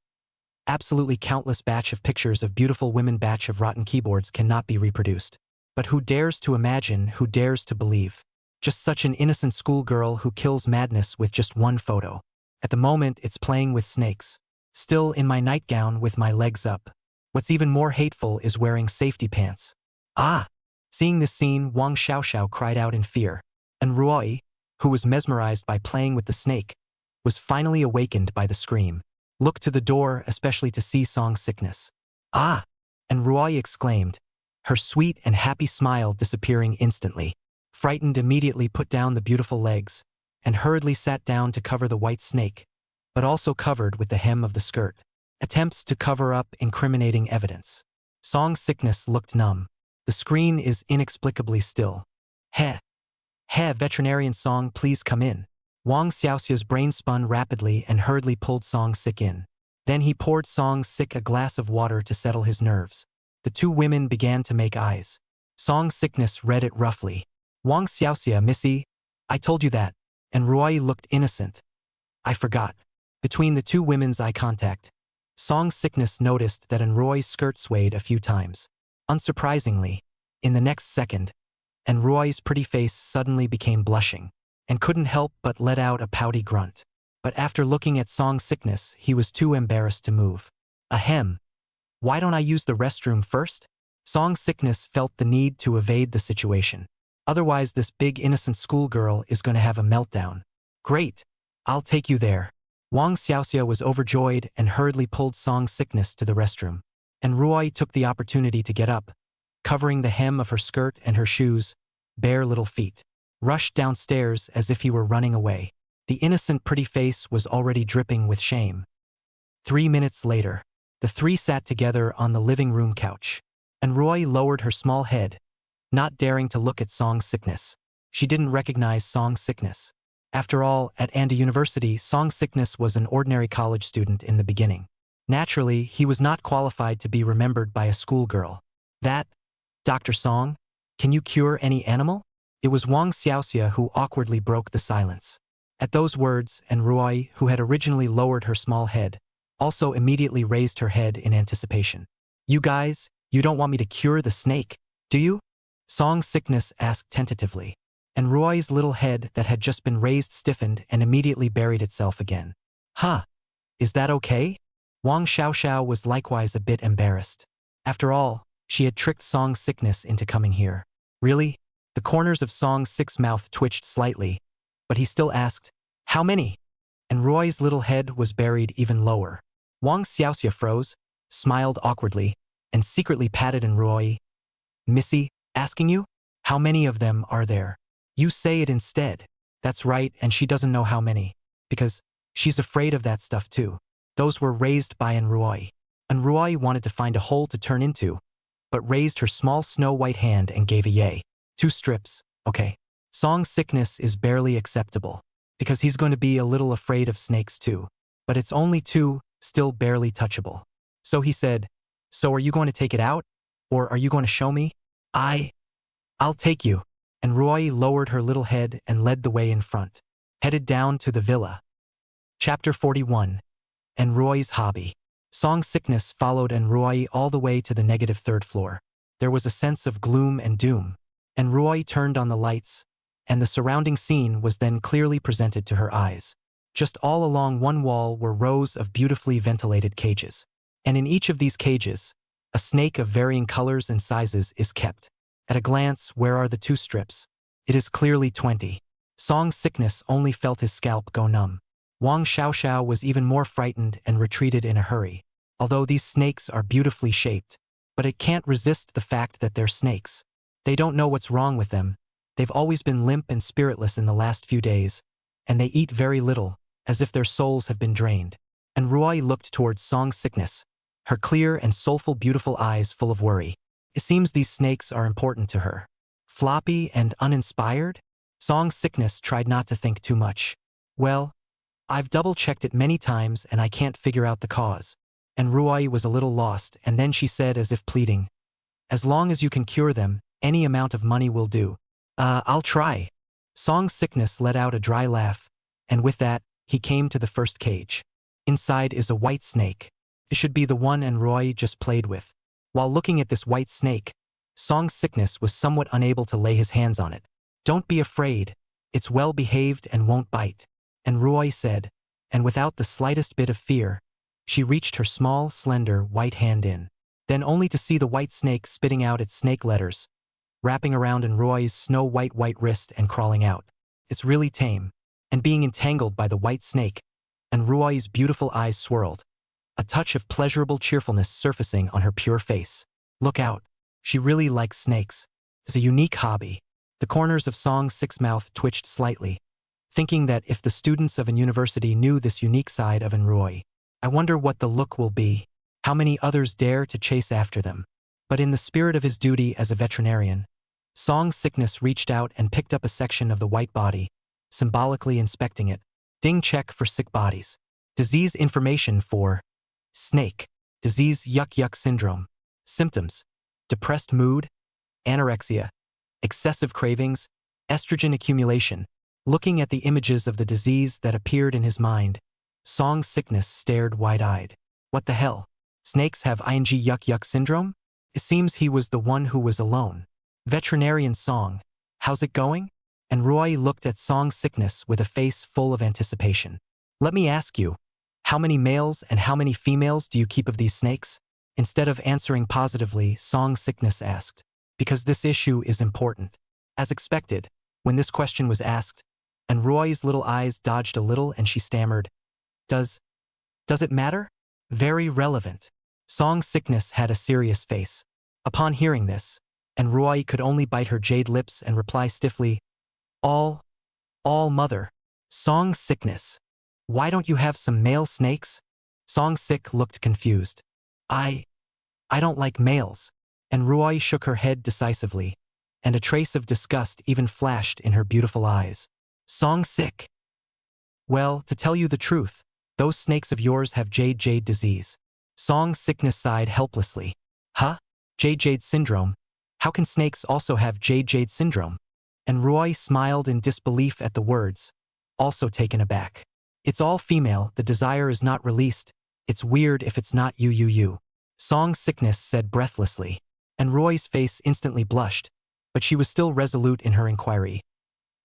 absolutely countless batch of pictures of beautiful women batch of rotten keyboards cannot be reproduced. But who dares to imagine, who dares to believe? Just such an innocent schoolgirl who kills madness with just one photo. At the moment, it's playing with snakes. Still in my nightgown with my legs up. What's even more hateful is wearing safety pants. Ah! Seeing this scene, Wang Xiaoxiao cried out in fear. And Ruoi, who was mesmerized by playing with the snake, was finally awakened by the scream. Looked to the door, especially to see Song Sickness. Ah! And Ruoi exclaimed, her sweet and happy smile disappearing instantly. Frightened, immediately put down the beautiful legs, and hurriedly sat down to cover the white snake, but also covered with the hem of the skirt. Attempts to cover up incriminating evidence. Song Sickness looked numb. The screen is inexplicably still. Heh. Heh, veterinarian Song, please come in. Wang Xiaoxia's brain spun rapidly and hurriedly pulled Song Sick in. Then he poured Song Sick a glass of water to settle his nerves. The two women began to make eyes. Song Sickness read it roughly. Wang Xiaoxia, Missy, I told you that. And Roy looked innocent. I forgot. Between the two women's eye contact, Song Sickness noticed that Roy's skirt swayed a few times. Unsurprisingly, in the next second, Roy's pretty face suddenly became blushing, and couldn't help but let out a pouty grunt. But after looking at Song Sickness, he was too embarrassed to move. Ahem. Why don't I use the restroom first? Song Sickness felt the need to evade the situation. Otherwise, this big innocent schoolgirl is going to have a meltdown. Great. I'll take you there. Wang Xiaoxia was overjoyed and hurriedly pulled Song Sickness to the restroom. And Roy took the opportunity to get up, covering the hem of her skirt and her shoes, bare little feet. Rushed downstairs as if he were running away. The innocent pretty face was already dripping with shame. 3 minutes later, the three sat together on the living room couch. And Roy lowered her small head, not daring to look at Song Sickness. She didn't recognize Song Sickness. After all, at Andover University, Song Sickness was an ordinary college student in the beginning. Naturally, he was not qualified to be remembered by a schoolgirl. That, Dr. Song, can you cure any animal? It was Wang Xiaoxia who awkwardly broke the silence. At those words, and Roy, who had originally lowered her small head, also immediately raised her head in anticipation. You guys, you don't want me to cure the snake, do you? Song Sickness asked tentatively. And Roy's little head that had just been raised stiffened and immediately buried itself again. Huh. Is that okay? Wang Xiaoxiao was likewise a bit embarrassed. After all, she had tricked Song Sickness into coming here. Really? The corners of Song Sick's mouth twitched slightly, but he still asked, how many? And Roy's little head was buried even lower. Wang Xiaoxia froze, smiled awkwardly, and secretly patted Roy. Missy, asking you? How many of them are there? You say it instead. That's right, and she doesn't know how many. Because she's afraid of that stuff too. Those were raised by Roy. And Roy wanted to find a hole to turn into, but raised her small snow-white hand and gave a yay. 2 strips, okay. Song Sickness is barely acceptable. because he's going to be a little afraid of snakes too. But it's only two, still barely touchable. So he said, "So are you going to take it out? Or are you going to show me?" I'll take you." And Roy lowered her little head and led the way in front, headed down to the villa. Chapter 41. And Roy's hobby. Song sickness followed and Roy all the way to the negative third floor. There was a sense of gloom and doom. And Roy turned on the lights, and the surrounding scene was then clearly presented to her eyes. Just all along one wall were rows of beautifully ventilated cages. And in each of these cages, a snake of varying colors and sizes is kept. At a glance, where are the two strips? It is clearly 20. Song sickness only felt his scalp go numb. Wang Xiaoxiao was even more frightened and retreated in a hurry. Although these snakes are beautifully shaped, but it can't resist the fact that they're snakes. They don't know what's wrong with them. They've always been limp and spiritless in the last few days, and they eat very little, as if their souls have been drained. And Roy looked towards Song sickness, her clear and soulful beautiful eyes full of worry. It seems these snakes are important to her. Floppy and uninspired? Song sickness tried not to think too much. Well, I've double-checked it many times and I can't figure out the cause. And Roy was a little lost, and then she said as if pleading, "As long as you can cure them, any amount of money will do." I'll try." Song sickness let out a dry laugh, and with that, he came to the first cage. Inside is a white snake. It should be the one and Roy just played with. While looking at this white snake, Song sickness was somewhat unable to lay his hands on it. "Don't be afraid. It's well behaved and won't bite." And Roy said, and without the slightest bit of fear, she reached her small, slender, white hand in. Then only to see the white snake spitting out its snake letters, wrapping around in Roy's snow-white wrist and crawling out. It's really tame. And being entangled by the white snake, and Roy's beautiful eyes swirled, a touch of pleasurable cheerfulness surfacing on her pure face. Look out. She really likes snakes. It's a unique hobby. The corners of Song Six's mouth twitched slightly, thinking that if the students of an university knew this unique side of Roy, I wonder what the look will be. How many others dare to chase after them? But in the spirit of his duty as a veterinarian, Song sickness reached out and picked up a section of the white body, symbolically inspecting it. Ding check for sick bodies. Disease information for snake. Disease yuck syndrome. Symptoms: depressed mood, anorexia, excessive cravings, estrogen accumulation. Looking at the images of the disease that appeared in his mind, Song sickness stared wide-eyed. What the hell? Snakes have ing yuck syndrome? It seems he was the one who was alone. Veterinarian Song, how's it going? And Roy looked at Song sickness with a face full of anticipation. Let me ask you, how many males and how many females do you keep of these snakes? Instead of answering positively, Song sickness asked, because this issue is important. As expected, when this question was asked, and Roy's little eyes dodged a little and she stammered, Does it matter? Very relevant. Song sickness had a serious face. Upon hearing this, and Roy could only bite her jade lips and reply stiffly, All mother. Song sickness. Why don't you have some male snakes? Song sick looked confused. I don't like males. And Roy shook her head decisively, and a trace of disgust even flashed in her beautiful eyes. Song sick. Well, to tell you the truth, those snakes of yours have jade disease. Song sickness sighed helplessly. Huh? Jade syndrome? How can snakes also have jade syndrome? And Roy smiled in disbelief at the words, also taken aback. It's all female, the desire is not released. It's weird if it's not you. Song sickness said breathlessly. And Roy's face instantly blushed, but she was still resolute in her inquiry.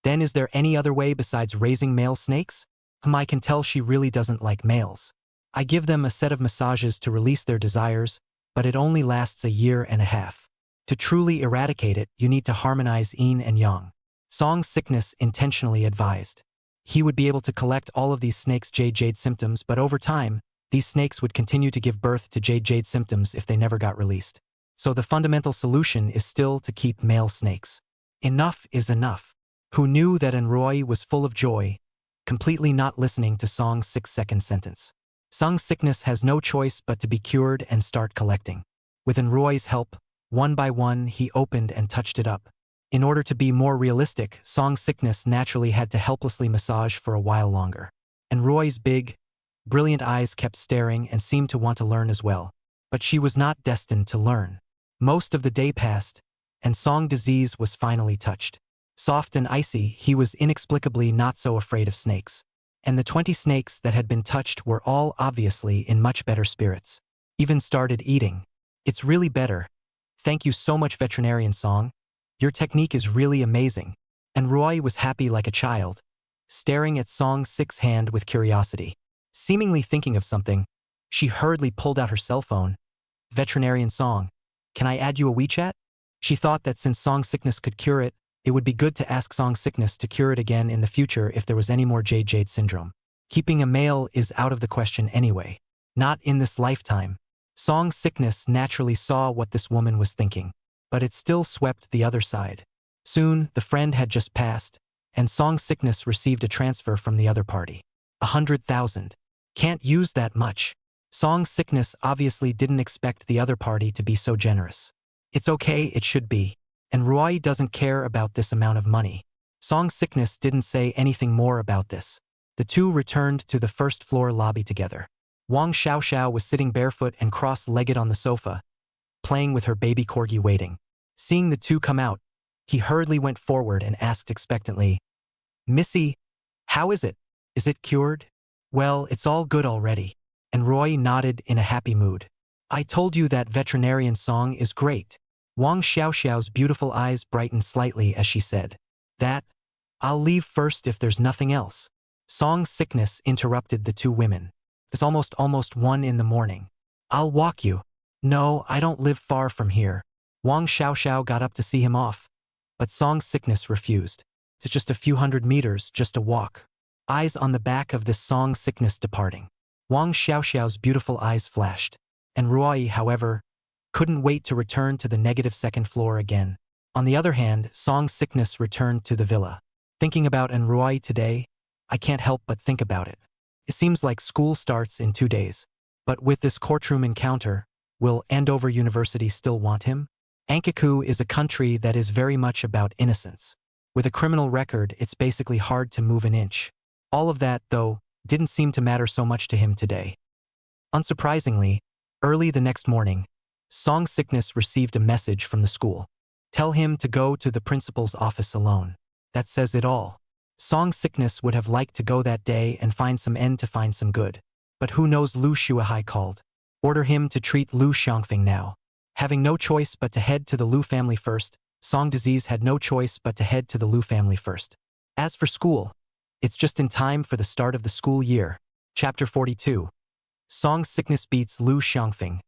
Then is there any other way besides raising male snakes? I can tell she really doesn't like males. I give them a set of massages to release their desires, but it only lasts 1.5 years. To truly eradicate it, you need to harmonize yin and yang. Song sickness intentionally advised. He would be able to collect all of these snakes' jade symptoms, but over time, these snakes would continue to give birth to jade symptoms if they never got released. So the fundamental solution is still to keep male snakes. Enough is enough. Who knew that Roy was full of joy, completely not listening to Song's 6-second sentence. Song sickness has no choice but to be cured and start collecting. With Roy's help, one by one he opened and touched it up. In order to be more realistic, Song's sickness naturally had to helplessly massage for a while longer. And Roy's big, brilliant eyes kept staring and seemed to want to learn as well. But she was not destined to learn. Most of the day passed, and Song's disease was finally touched. Soft and icy, he was inexplicably not so afraid of snakes. And the 20 snakes that had been touched were all obviously in much better spirits. Even started eating. It's really better. Thank you so much, veterinarian Song. Your technique is really amazing. And Roy was happy like a child, staring at Song's sick hand with curiosity. Seemingly thinking of something, she hurriedly pulled out her cell phone. Veterinarian Song, can I add you a WeChat? She thought that since Song's sickness could cure it, it would be good to ask Song's sickness to cure it again in the future if there was any more Jade syndrome. Keeping a male is out of the question anyway. Not in this lifetime. Song's sickness naturally saw what this woman was thinking, but it still swept the other side. Soon, the friend had just passed, and Song's sickness received a transfer from the other party. 100,000. Can't use that much. Song's sickness obviously didn't expect the other party to be so generous. It's okay, it should be. And Roy doesn't care about this amount of money. Song's sickness didn't say anything more about this. The two returned to the first floor lobby together. Wang Xiaoxiao was sitting barefoot and cross-legged on the sofa, playing with her baby corgi waiting. Seeing the two come out, he hurriedly went forward and asked expectantly, "Missy, how is it? Is it cured?" "Well, it's all good already." And Roy nodded in a happy mood. "I told you that veterinarian Song is great." Wang Xiaoxiao's beautiful eyes brightened slightly as she said, "That, I'll leave first if there's nothing else." Song's sickness interrupted the two women. It's almost 1 in the morning. "I'll walk you." "No, I don't live far from here." Wang Xiaoxiao got up to see him off, but Song's sickness refused. "It's just a few hundred meters, just a walk." Eyes on the back of this Song's sickness departing. Wang Xiaoxiao's beautiful eyes flashed. And Roy, however, couldn't wait to return to the negative second floor again. On the other hand, Song's sickness returned to the villa. Thinking about Roy today, I can't help but think about it. It seems like school starts in 2 days. But with this courtroom encounter, will Andover University still want him? Ankaku is a country that is very much about innocence. With a criminal record, it's basically hard to move an inch. All of that, though, didn't seem to matter so much to him today. Unsurprisingly, early the next morning, Song's sickness received a message from the school. Tell him to go to the principal's office alone. That says it all. Song's sickness would have liked to go that day and find some end to find some good. But who knows, Lu Shuahai called. Order him to treat Lu Xiangfeng now. Having no choice but to head to the Lu family first, Song disease had no choice but to head to the Lu family first. As for school, it's just in time for the start of the school year. Chapter 42. Song's sickness beats Lu Xiangfeng.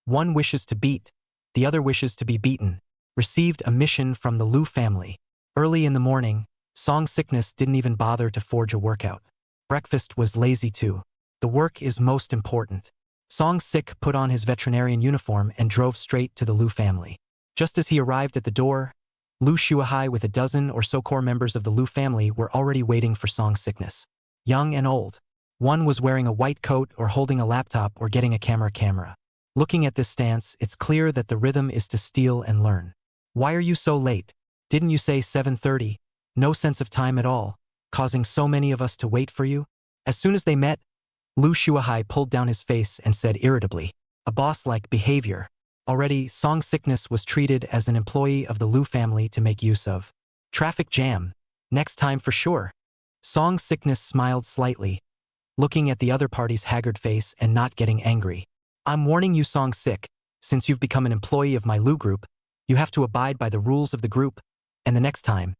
One wishes to beat, the other wishes to be beaten. Received a mission from the Lu family. Early in the morning, Song's sickness didn't even bother to forge a workout. Breakfast was lazy too. The work is most important. Song sick put on his veterinarian uniform and drove straight to the Lu family. Just as he arrived at the door, Lu Shuahai with a dozen or so core members of the Lu family were already waiting for Song's sickness. Young and old. One was wearing a white coat or holding a laptop or getting a camera. Looking at this stance, it's clear that the rhythm is to steal and learn. "Why are you so late? Didn't you say 7:30? No sense of time at all, causing so many of us to wait for you?" As soon as they met, Lu Shuahai pulled down his face and said irritably, "A boss-like behavior." Already, Song's sickness was treated as an employee of the Lu family to make use of. Traffic jam. Next time for sure. Song's sickness smiled slightly, looking at the other party's haggard face and not getting angry. "I'm warning you, Song sick, since you've become an employee of my Lu group, you have to abide by the rules of the group, and the next time,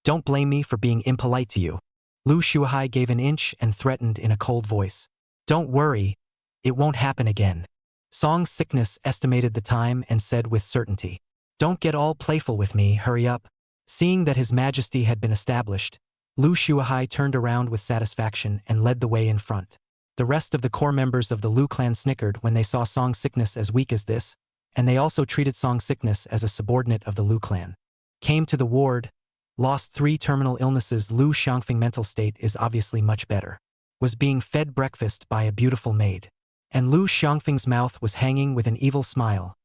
don't blame me for being impolite to you." Lu Shuahai gave an inch and threatened in a cold voice. "Don't worry, it won't happen again." Song's sickness estimated the time and said with certainty, "Don't get all playful with me, hurry up." Seeing that his majesty had been established, Lu Shuahai turned around with satisfaction and led the way in front. The rest of the core members of the Lu clan snickered when they saw Song's sickness as weak as this, and they also treated Song's sickness as a subordinate of the Lu clan. Came to the ward, lost 3 terminal illnesses. Lu Xiangfeng mental state is obviously much better. Was being fed breakfast by a beautiful maid. And Lu Xiangfeng's mouth was hanging with an evil smile.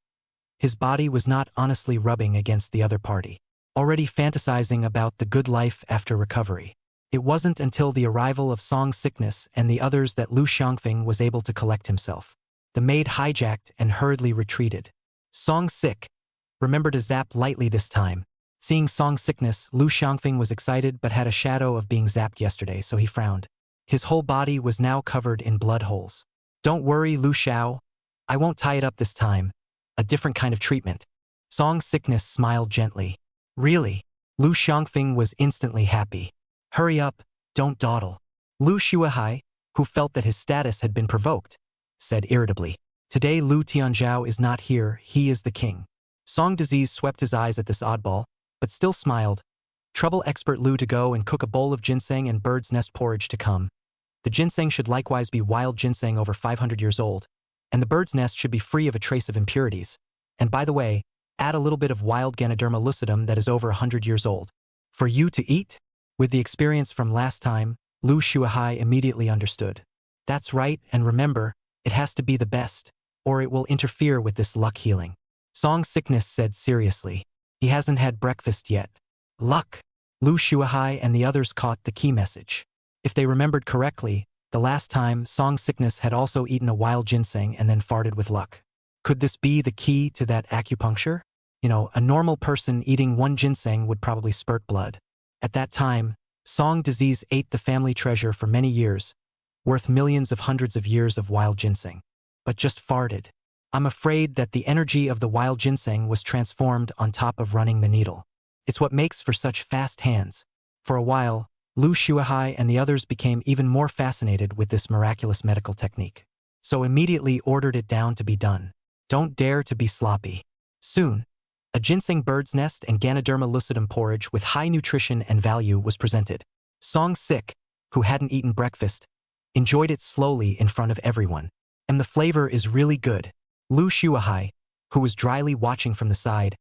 His body was not honestly rubbing against the other party. already fantasizing about the good life after recovery. It wasn't until the arrival of Song Sickness and the others that Lu Xiangfeng was able to collect himself. The maid hijacked and hurriedly retreated. Song Sick, remember to zap lightly this time. Seeing Song Sickness, Lu Xiangfeng was excited but had a shadow of being zapped yesterday, so he frowned. His whole body was now covered in blood holes. Don't worry, Lu Xiao. I won't tie it up this time. A different kind of treatment. Song Sickness smiled gently. Really? Lu Xiangfeng was instantly happy. Hurry up, don't dawdle. Lu Shuahai, who felt that his status had been provoked, said irritably. Today Lu Tianzhao is not here, he is the king. Song Disease swept his eyes at this oddball, but still smiled. Trouble expert Lu to go and cook a bowl of ginseng and bird's nest porridge to come. The ginseng should likewise be wild ginseng over 500 years old, and the bird's nest should be free of a trace of impurities. And by the way, add a little bit of wild Ganoderma lucidum that is over 100 years old. For you to eat? With the experience from last time, Lu Shuahai immediately understood. That's right, and remember, it has to be the best, or it will interfere with this luck healing. Song Sickness said seriously. He hasn't had breakfast yet. Luck! Lu Shuahai and the others caught the key message. If they remembered correctly, the last time Song Sickness had also eaten a wild ginseng and then farted with luck. Could this be the key to that acupuncture? A normal person eating one ginseng would probably spurt blood. At that time, Song Disease ate the family treasure for many years, worth millions of hundreds of years of wild ginseng. But just farted. I'm afraid that the energy of the wild ginseng was transformed on top of running the needle. It's what makes for such fast hands. For a while, Lu Shuahai and the others became even more fascinated with this miraculous medical technique. So immediately ordered it down to be done. Don't dare to be sloppy. Soon, a ginseng bird's nest and Ganoderma lucidum porridge with high nutrition and value was presented. Song Sick, who hadn't eaten breakfast, enjoyed it slowly in front of everyone. And the flavor is really good. Lu Shuahai, who was dryly watching from the side,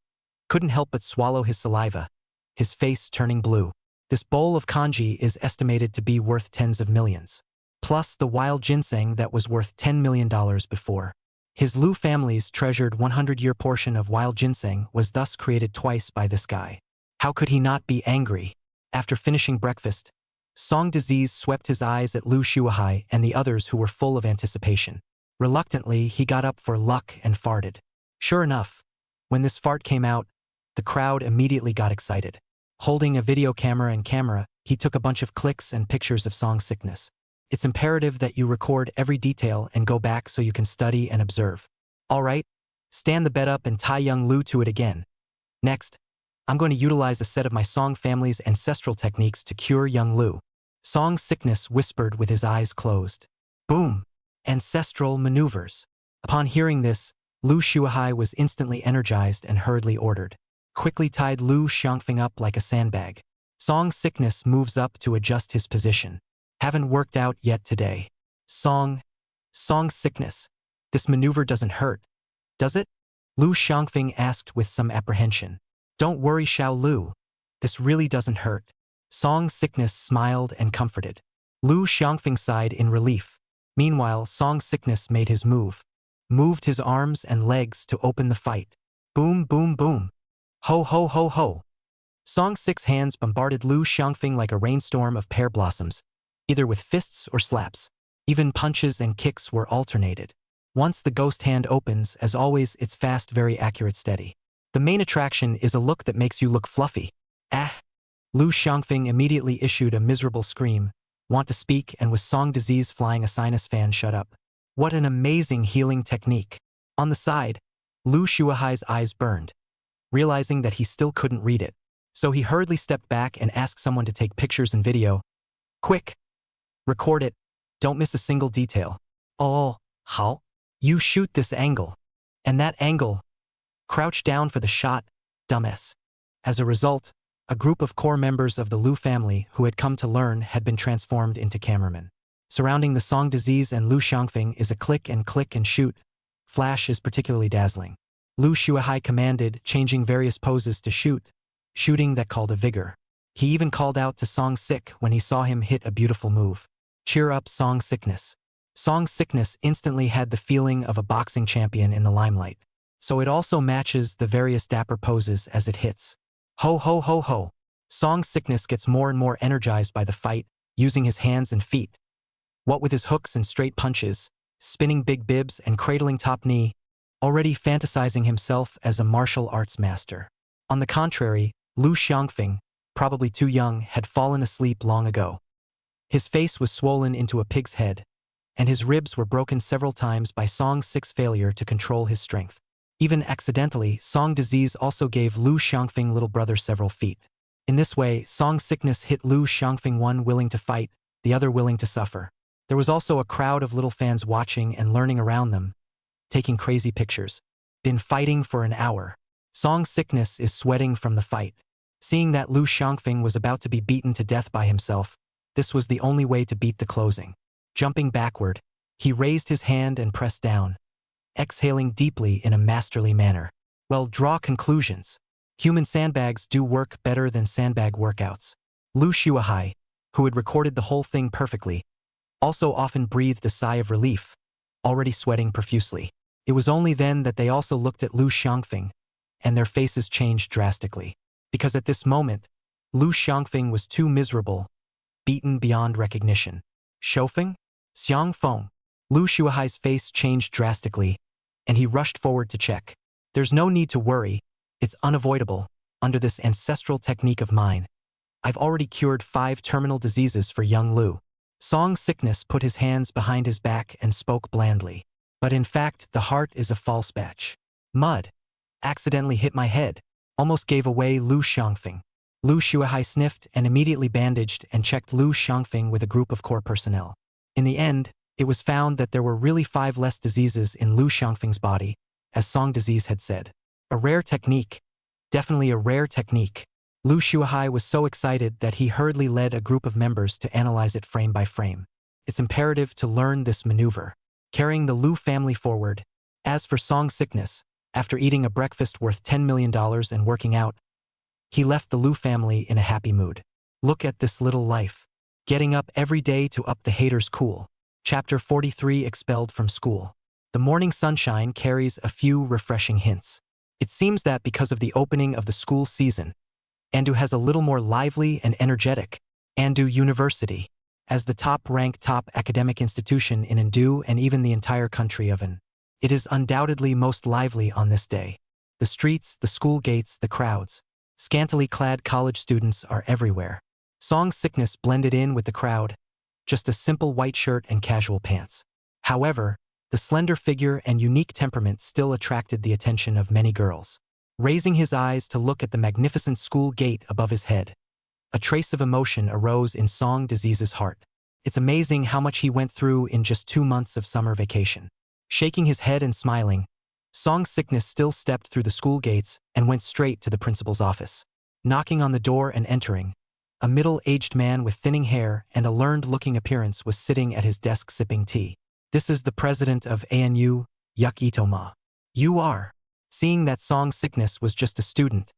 couldn't help but swallow his saliva, his face turning blue. This bowl of kanji is estimated to be worth tens of millions. Plus the wild ginseng that was worth $10 million before. His Lu family's treasured 100-year portion of wild ginseng was thus created twice by this guy. How could he not be angry? After finishing breakfast, Song Disease swept his eyes at Lu Shuahai and the others who were full of anticipation. Reluctantly, he got up for luck and farted. Sure enough, when this fart came out, the crowd immediately got excited. Holding a video camera and camera, he took a bunch of clicks and pictures of Song Sickness. It's imperative that you record every detail and go back so you can study and observe. All right, stand the bed up and tie young Lu to it again. Next, I'm going to utilize a set of my Song family's ancestral techniques to cure young Lu. Song Sickness whispered with his eyes closed. Boom! Ancestral maneuvers. Upon hearing this, Lu Shuahai was instantly energized and hurriedly ordered. Quickly tied Lu Xiangfeng up like a sandbag. Song Sickness moves up to adjust his position. Haven't worked out yet today. Song Sickness. This maneuver doesn't hurt, does it? Lu Xiangfeng asked with some apprehension. Don't worry, Xiao Lu. This really doesn't hurt. Song Sickness smiled and comforted. Lu Xiangfeng sighed in relief. Meanwhile, Song Sickness made his move. Moved his arms and legs to open the fight. Boom, boom, boom. Ho, ho, ho, ho. Song Sick's hands bombarded Lu Xiangfeng like a rainstorm of pear blossoms, either with fists or slaps. Even punches and kicks were alternated. Once the ghost hand opens, as always, it's fast, very accurate, steady. The main attraction is a look that makes you look fluffy. Ah! Lu Xiangfeng immediately issued a miserable scream. Want to speak, and with Song Disease flying a sinus fan, shut up. What an amazing healing technique. On the side, Lu Shuahai's eyes burned, realizing that he still couldn't read it. So he hurriedly stepped back and asked someone to take pictures and video. Quick! Record it. Don't miss a single detail. Oh, how? You shoot this angle. And that angle. Crouch down for the shot, dumbass. As a result, a group of core members of the Lu family who had come to learn had been transformed into cameramen. Surrounding the Song Disease and Lu Xiangfeng is a click and shoot. Flash is particularly dazzling. Lu Shuahai commanded, changing various poses to shoot, shooting that called a vigor. He even called out to Song Sick when he saw him hit a beautiful move. Cheer up, Song Sickness. Song Sickness instantly had the feeling of a boxing champion in the limelight. So it also matches the various dapper poses as it hits. Ho ho ho ho. Song Sickness gets more and more energized by the fight, using his hands and feet. What with his hooks and straight punches, spinning big bibs and cradling top knee, already fantasizing himself as a martial arts master. On the contrary, Lu Xiangfeng, probably too young, had fallen asleep long ago. His face was swollen into a pig's head, and his ribs were broken several times by Song Six's failure to control his strength. Even accidentally, Song Disease also gave Lu Xiangfeng little brother several feet. In this way, Song Sickness hit Lu Xiangfeng, one willing to fight, the other willing to suffer. There was also a crowd of little fans watching and learning around them, taking crazy pictures. Been fighting for an hour. Song Sickness is sweating from the fight. Seeing that Lu Xiangfeng was about to be beaten to death by himself, this was the only way to beat the closing. Jumping backward, he raised his hand and pressed down, exhaling deeply in a masterly manner. Well, draw conclusions. Human sandbags do work better than sandbag workouts. Lu Shuahai, who had recorded the whole thing perfectly, also often breathed a sigh of relief, already sweating profusely. It was only then that they also looked at Lu Xiangfeng, and their faces changed drastically. Because at this moment, Lu Xiangfeng was too miserable, beaten beyond recognition. Shofeng? Xiangfeng? Lu Shuahai's face changed drastically, and he rushed forward to check. There's no need to worry, it's unavoidable, under this ancestral technique of mine. I've already cured 5 terminal diseases for young Lu. Song Sickness put his hands behind his back and spoke blandly. But in fact, the heart is a false batch. Mud. Accidentally hit my head. Almost gave away Lu Xiangfeng. Lu Shuahai sniffed and immediately bandaged and checked Lu Xiangfeng with a group of core personnel. In the end, it was found that there were really 5 less diseases in Lu Xiangfeng's body, as Song Disease had said. A rare technique. Definitely a rare technique. Lu Shuahai was so excited that he hurriedly led a group of members to analyze it frame by frame. It's imperative to learn this maneuver, carrying the Lu family forward. As for Song Sickness, after eating a breakfast worth $10 million and working out, he left the Lu family in a happy mood. Look at this little life. Getting up every day to up the haters cool. Chapter 43 Expelled from School. The morning sunshine carries a few refreshing hints. It seems that because of the opening of the school season, Andu has a little more lively and energetic. Andu University, as the top-ranked top academic institution in Andu and even the entire country of An. It is undoubtedly most lively on this day. The streets, the school gates, the crowds. Scantily clad college students are everywhere. Song Sickness blended in with the crowd, just a simple white shirt and casual pants. However, the slender figure and unique temperament still attracted the attention of many girls. Raising his eyes to look at the magnificent school gate above his head, a trace of emotion arose in Song Disease's heart. It's amazing how much he went through in just 2 months of summer vacation. Shaking his head and smiling, Song Sickness still stepped through the school gates and went straight to the principal's office. Knocking on the door and entering, a middle-aged man with thinning hair and a learned-looking appearance was sitting at his desk sipping tea. This is the president of ANU, Yuk Itoma. You are. Seeing that Song Sickness was just a student,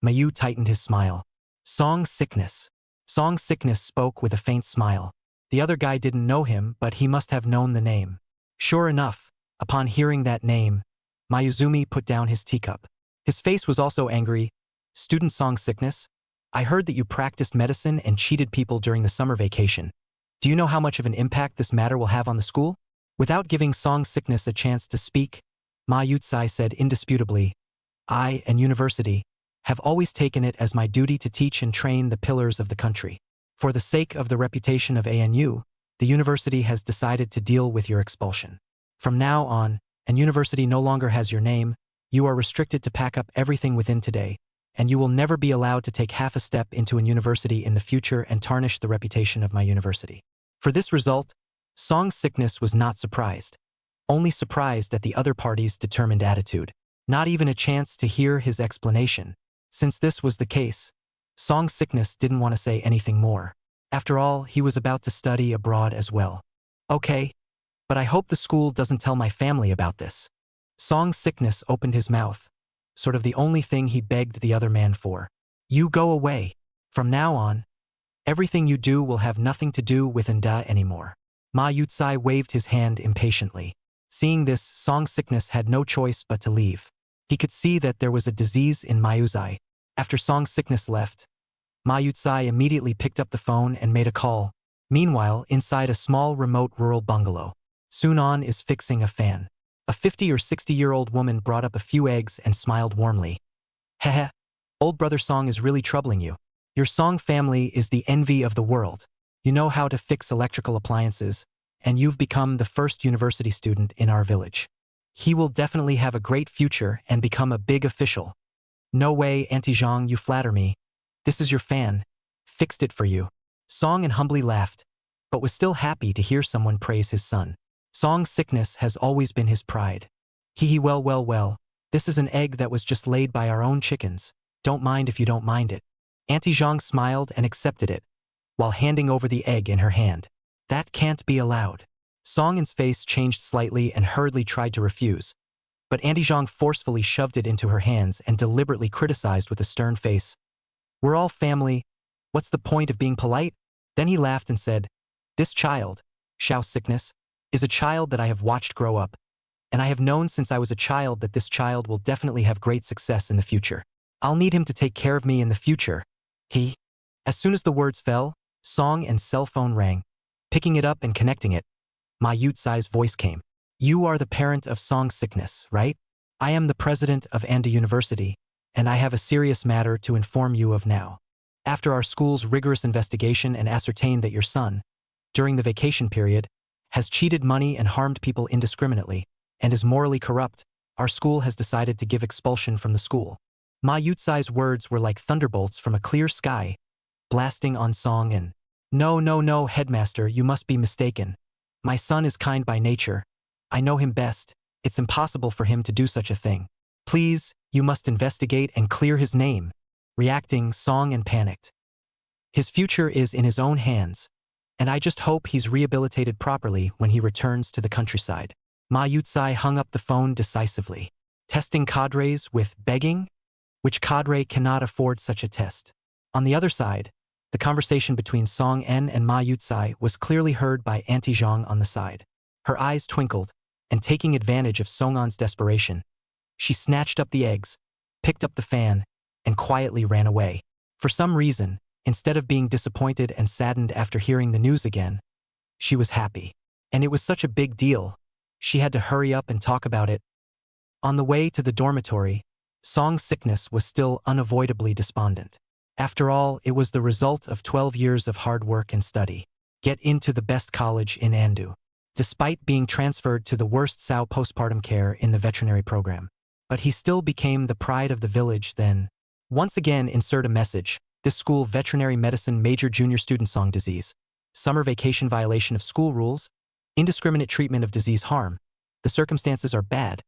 Mayu tightened his smile. Song Sickness. Song Sickness spoke with a faint smile. The other guy didn't know him, but he must have known the name. Sure enough, upon hearing that name, Mayuzumi put down his teacup. His face was also angry. Student Song Sickness, I heard that you practiced medicine and cheated people during the summer vacation. Do you know how much of an impact this matter will have on the school? Without giving Song Sickness a chance to speak, Ma Yutsai said indisputably, I and university have always taken it as my duty to teach and train the pillars of the country. For the sake of the reputation of ANU, the university has decided to deal with your expulsion. From now on, an university no longer has your name, you are restricted to pack up everything within today, and you will never be allowed to take half a step into an university in the future and tarnish the reputation of my university. For this result, Song Sickness was not surprised. Only surprised at the other party's determined attitude. Not even a chance to hear his explanation. Since this was the case, Song Sickness didn't want to say anything more. After all, he was about to study abroad as well. Okay, but I hope the school doesn't tell my family about this. Song Sickness opened his mouth, sort of the only thing he begged the other man for. You go away. From now on, everything you do will have nothing to do with Nda anymore. Ma Yutsai waved his hand impatiently. Seeing this, Song Sickness had no choice but to leave. He could see that there was a disease in Mayuzai, After Song's sickness left, Ma Yutsai immediately picked up the phone and made a call. Meanwhile, inside a small remote rural bungalow, Sunan is fixing a fan. A 50 or 60-year-old woman brought up a few eggs and smiled warmly. Heh, old brother Song is really troubling you. Your Song family is the envy of the world. You know how to fix electrical appliances, and you've become the first university student in our village. He will definitely have a great future and become a big official. No way, Auntie Zhang, you flatter me. This is your fan. Fixed it for you. Song and humbly laughed, but was still happy to hear someone praise his son. Song's sickness has always been his pride. Well, this is an egg that was just laid by our own chickens. Don't mind if you don't mind it. Auntie Zhang smiled and accepted it, while handing over the egg in her hand. That can't be allowed. Song's face changed slightly and hurriedly tried to refuse, but Auntie Zhang forcefully shoved it into her hands and deliberately criticized with a stern face. We're all family. What's the point of being polite? Then he laughed and said, This child, Xiao's sickness, is a child that I have watched grow up, and I have known since I was a child that this child will definitely have great success in the future. I'll need him to take care of me in the future. As soon as the words fell, Song and cell phone rang. Picking it up and connecting it, Ma Yutsai's voice came. You are the parent of Song's sickness, right? I am the president of Anda University, and I have a serious matter to inform you of now. After our school's rigorous investigation and ascertained that your son, during the vacation period, has cheated money and harmed people indiscriminately, and is morally corrupt, our school has decided to give expulsion from the school. Ma Yutsai's words were like thunderbolts from a clear sky, blasting on Song and, No, headmaster, you must be mistaken. My son is kind by nature. I know him best. It's impossible for him to do such a thing. Please, you must investigate and clear his name. Reacting, Song and panicked. His future is in his own hands, and I just hope he's rehabilitated properly when he returns to the countryside. Ma Yutsai hung up the phone decisively. Testing cadres with begging? Which cadre cannot afford such a test? On the other side, the conversation between Song En and Ma Yutsai was clearly heard by Auntie Zhang on the side. Her eyes twinkled, and taking advantage of Songan's desperation, she snatched up the eggs, picked up the fan, and quietly ran away. For some reason, instead of being disappointed and saddened after hearing the news again, she was happy. And it was such a big deal, she had to hurry up and talk about it. On the way to the dormitory, Song's sickness was still unavoidably despondent. After all, it was the result of 12 years of hard work and study. Get into the best college in Andu, despite being transferred to the worst Sao postpartum care in the veterinary program. But he still became the pride of the village then. Once again, insert a message. This school veterinary medicine major junior student Song disease. Summer vacation violation of school rules. Indiscriminate treatment of disease harm. The circumstances are bad.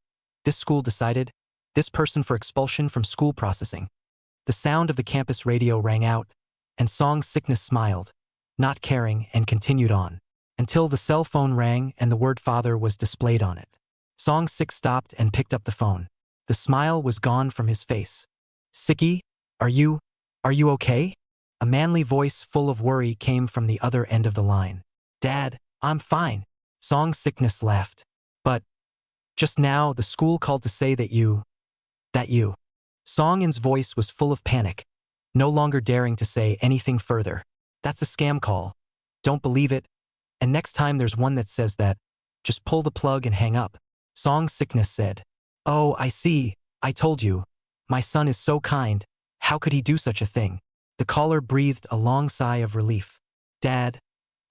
This school decided. This person for expulsion from school processing. The sound of the campus radio rang out, and Song's sickness smiled, not caring, and continued on, until the cell phone rang and the word father was displayed on it. Song's sick stopped and picked up the phone. The smile was gone from his face. Sicky, are you okay? A manly voice full of worry came from the other end of the line. Dad, I'm fine. Song's sickness laughed. But just now the school called to say that you. Song's voice was full of panic, no longer daring to say anything further. That's a scam call. Don't believe it. And next time there's one that says that, just pull the plug and hang up. Song's sickness said. Oh, I see. I told you. My son is so kind. How could he do such a thing? The caller breathed a long sigh of relief. Dad,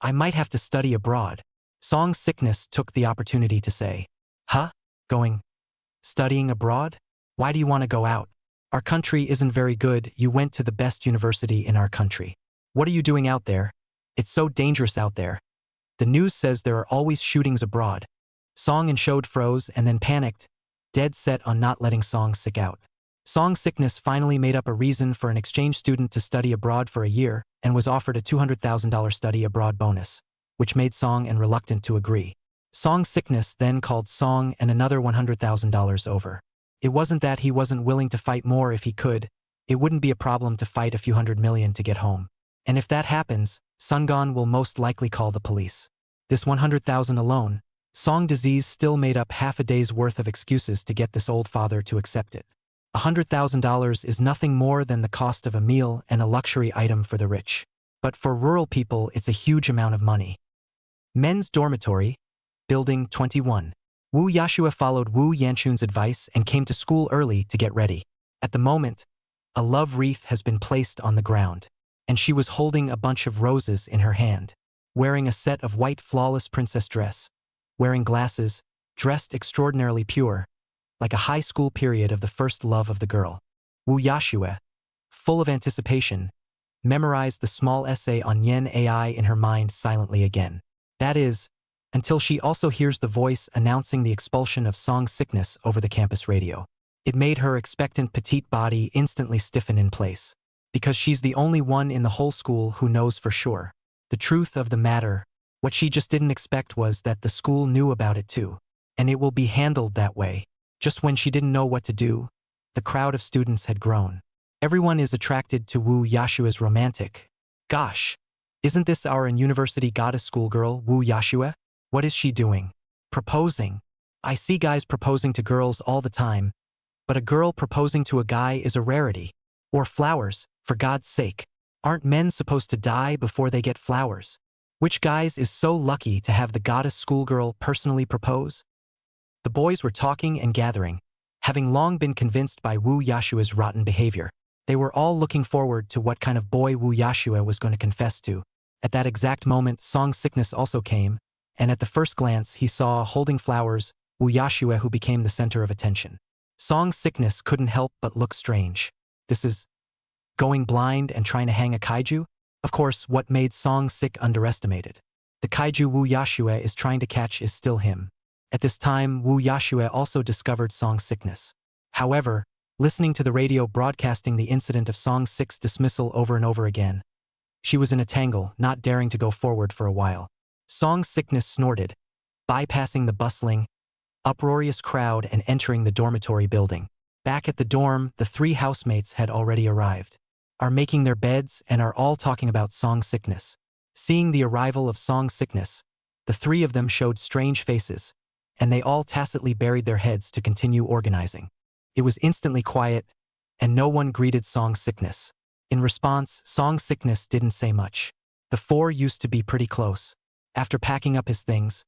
I might have to study abroad. Song's sickness took the opportunity to say. Huh? Going? Studying abroad? Why do you want to go out? Our country isn't very good. You went to the best university in our country. What are you doing out there? It's so dangerous out there. The news says there are always shootings abroad. Song and Shode froze and then panicked, dead set on not letting Song sick out. Song's sickness finally made up a reason for an exchange student to study abroad for a year and was offered a $200,000 study abroad bonus, which made Song and reluctant to agree. Song's sickness then called Song and another $100,000 over. It wasn't that he wasn't willing to fight more if he could. It wouldn't be a problem to fight a few $100 million to get home. And if that happens, Sungon will most likely call the police. This $100,000 alone, Song disease still made up half a day's worth of excuses to get this old father to accept it. $100,000 is nothing more than the cost of a meal and a luxury item for the rich. But for rural people, it's a huge amount of money. Men's dormitory, Building 21. Wu Yashua followed Wu Yanchun's advice and came to school early to get ready. At the moment, a love wreath has been placed on the ground, and she was holding a bunch of roses in her hand, wearing a set of white flawless princess dress, wearing glasses, dressed extraordinarily pure, like a high school period of the first love of the girl. Wu Yashua, full of anticipation, memorized the small essay on Yen AI in her mind silently again. That is, until she also hears the voice announcing the expulsion of song sickness over the campus radio. It made her expectant petite body instantly stiffen in place, because she's the only one in the whole school who knows for sure. The truth of the matter, what she just didn't expect was that the school knew about it too, and it will be handled that way. Just when she didn't know what to do, the crowd of students had grown. Everyone is attracted to Wu Yashua's romantic. Gosh, isn't this our university goddess schoolgirl, Wu Yashua? What is she doing? Proposing. I see guys proposing to girls all the time, but a girl proposing to a guy is a rarity. Or flowers, for God's sake. Aren't men supposed to die before they get flowers? Which guys is so lucky to have the goddess schoolgirl personally propose? The boys were talking and gathering, having long been convinced by Wu Yashua's rotten behavior. They were all looking forward to what kind of boy Wu Yashua was going to confess to. At that exact moment, Song Sickness also came, and at the first glance he saw, holding flowers, Wu Yashua, who became the center of attention. Song Sickness couldn't help but look strange. This is going blind and trying to hang a kaiju? Of course, what made Song Sick underestimated. The kaiju Wu Yashua is trying to catch is still him. At this time, Wu Yashua also discovered Song Sickness. However, listening to the radio broadcasting the incident of Song Sick's dismissal over and over again, she was in a tangle, not daring to go forward for a while. Song Sickness snorted, bypassing the bustling, uproarious crowd and entering the dormitory building. Back at the dorm, the three housemates had already arrived, are making their beds and are all talking about Song Sickness. Seeing the arrival of Song Sickness, the three of them showed strange faces, and they all tacitly buried their heads to continue organizing. It was instantly quiet, and no one greeted Song Sickness. In response, Song Sickness didn't say much. The four used to be pretty close. After packing up his things,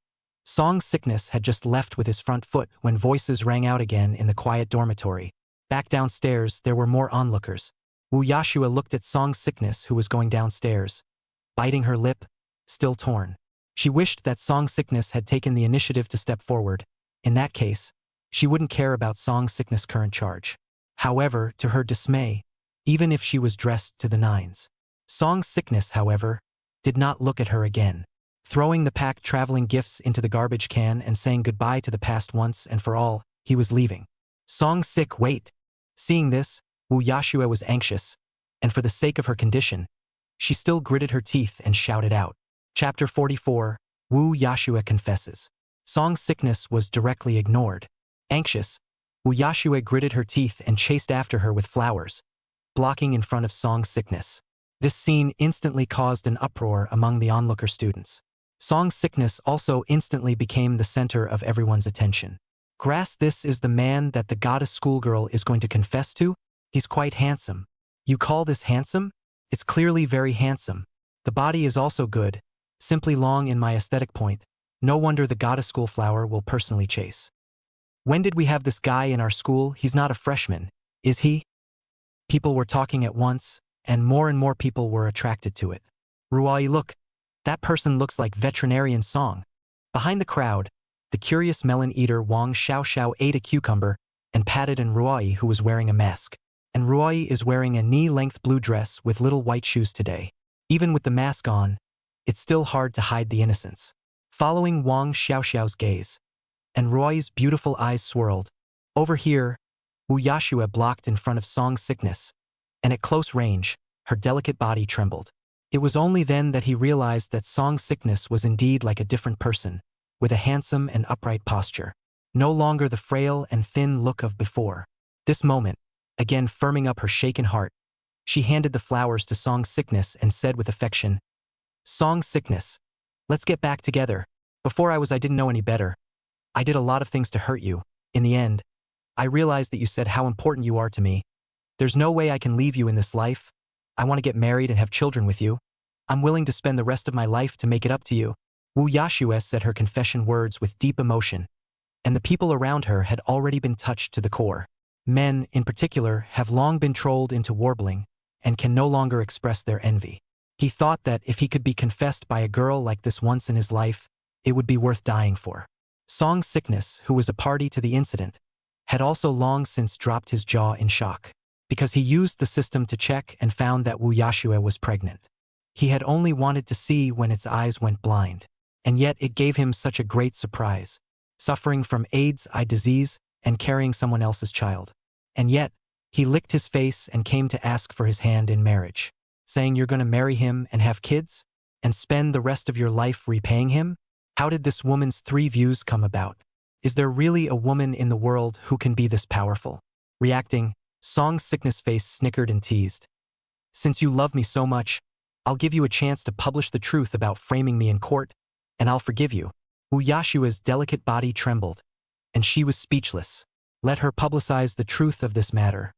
Song Sickness had just left with his front foot when voices rang out again in the quiet dormitory. Back downstairs, there were more onlookers. Wu Yashua looked at Song Sickness, who was going downstairs, biting her lip, still torn. She wished that Song Sickness had taken the initiative to step forward. In that case, she wouldn't care about Song Sickness' current charge. However, to her dismay, even if she was dressed to the nines, Song Sickness, however, did not look at her again. Throwing the packed traveling gifts into the garbage can and saying goodbye to the past once and for all, he was leaving. Song Sick, wait. Seeing this, Wu Yashua was anxious, and for the sake of her condition, she still gritted her teeth and shouted out. Chapter 44, Wu Yashua confesses. Song Sickness was directly ignored. Anxious, Wu Yashua gritted her teeth and chased after her with flowers, blocking in front of Song Sickness. This scene instantly caused an uproar among the onlooker students. Song Sickness also instantly became the center of everyone's attention. Grasp, this is the man that the goddess schoolgirl is going to confess to? He's quite handsome. You call this handsome? It's clearly very handsome. The body is also good, simply long in my aesthetic point. No wonder the goddess school flower will personally chase. When did we have this guy in our school? He's not a freshman, is he? People were talking at once, and more people were attracted to it. Ruai, look, that person looks like veterinarian Song. Behind the crowd, the curious melon eater Wang Xiao ate a cucumber and patted an Ruai who was wearing a mask. And Ruai is wearing a knee-length blue dress with little white shoes today. Even with the mask on, it's still hard to hide the innocence. Following Wang Xiao's gaze, and Ruai's beautiful eyes swirled. Over here, Wu Yashua blocked in front of Song Sickness, and at close range, her delicate body trembled. It was only then that he realized that Song Sickness was indeed like a different person, with a handsome and upright posture. No longer the frail and thin look of before. This moment, again firming up her shaken heart, she handed the flowers to Song Sickness and said with affection, Song Sickness, let's get back together. Before I didn't know any better. I did a lot of things to hurt you. In the end, I realize that you said how important you are to me. There's no way I can leave you in this life. I want to get married and have children with you. I'm willing to spend the rest of my life to make it up to you. Wu Yashue said her confession words with deep emotion, and the people around her had already been touched to the core. Men, in particular, have long been trolled into warbling and can no longer express their envy. He thought that if he could be confessed by a girl like this once in his life, it would be worth dying for. Song Sickness, who was a party to the incident, had also long since dropped his jaw in shock, because he used the system to check and found that Wu Yashue was pregnant. He had only wanted to see when its eyes went blind, and yet it gave him such a great surprise, suffering from AIDS eye disease and carrying someone else's child. And yet, he licked his face and came to ask for his hand in marriage, saying you're going to marry him and have kids, and spend the rest of your life repaying him? How did this woman's 3 views come about? Is there really a woman in the world who can be this powerful? Reacting, Song Sickness face snickered and teased. Since you love me so much, I'll give you a chance to publish the truth about framing me in court, and I'll forgive you. Wu Yashue's delicate body trembled, and she was speechless. Let her publicize the truth of this matter.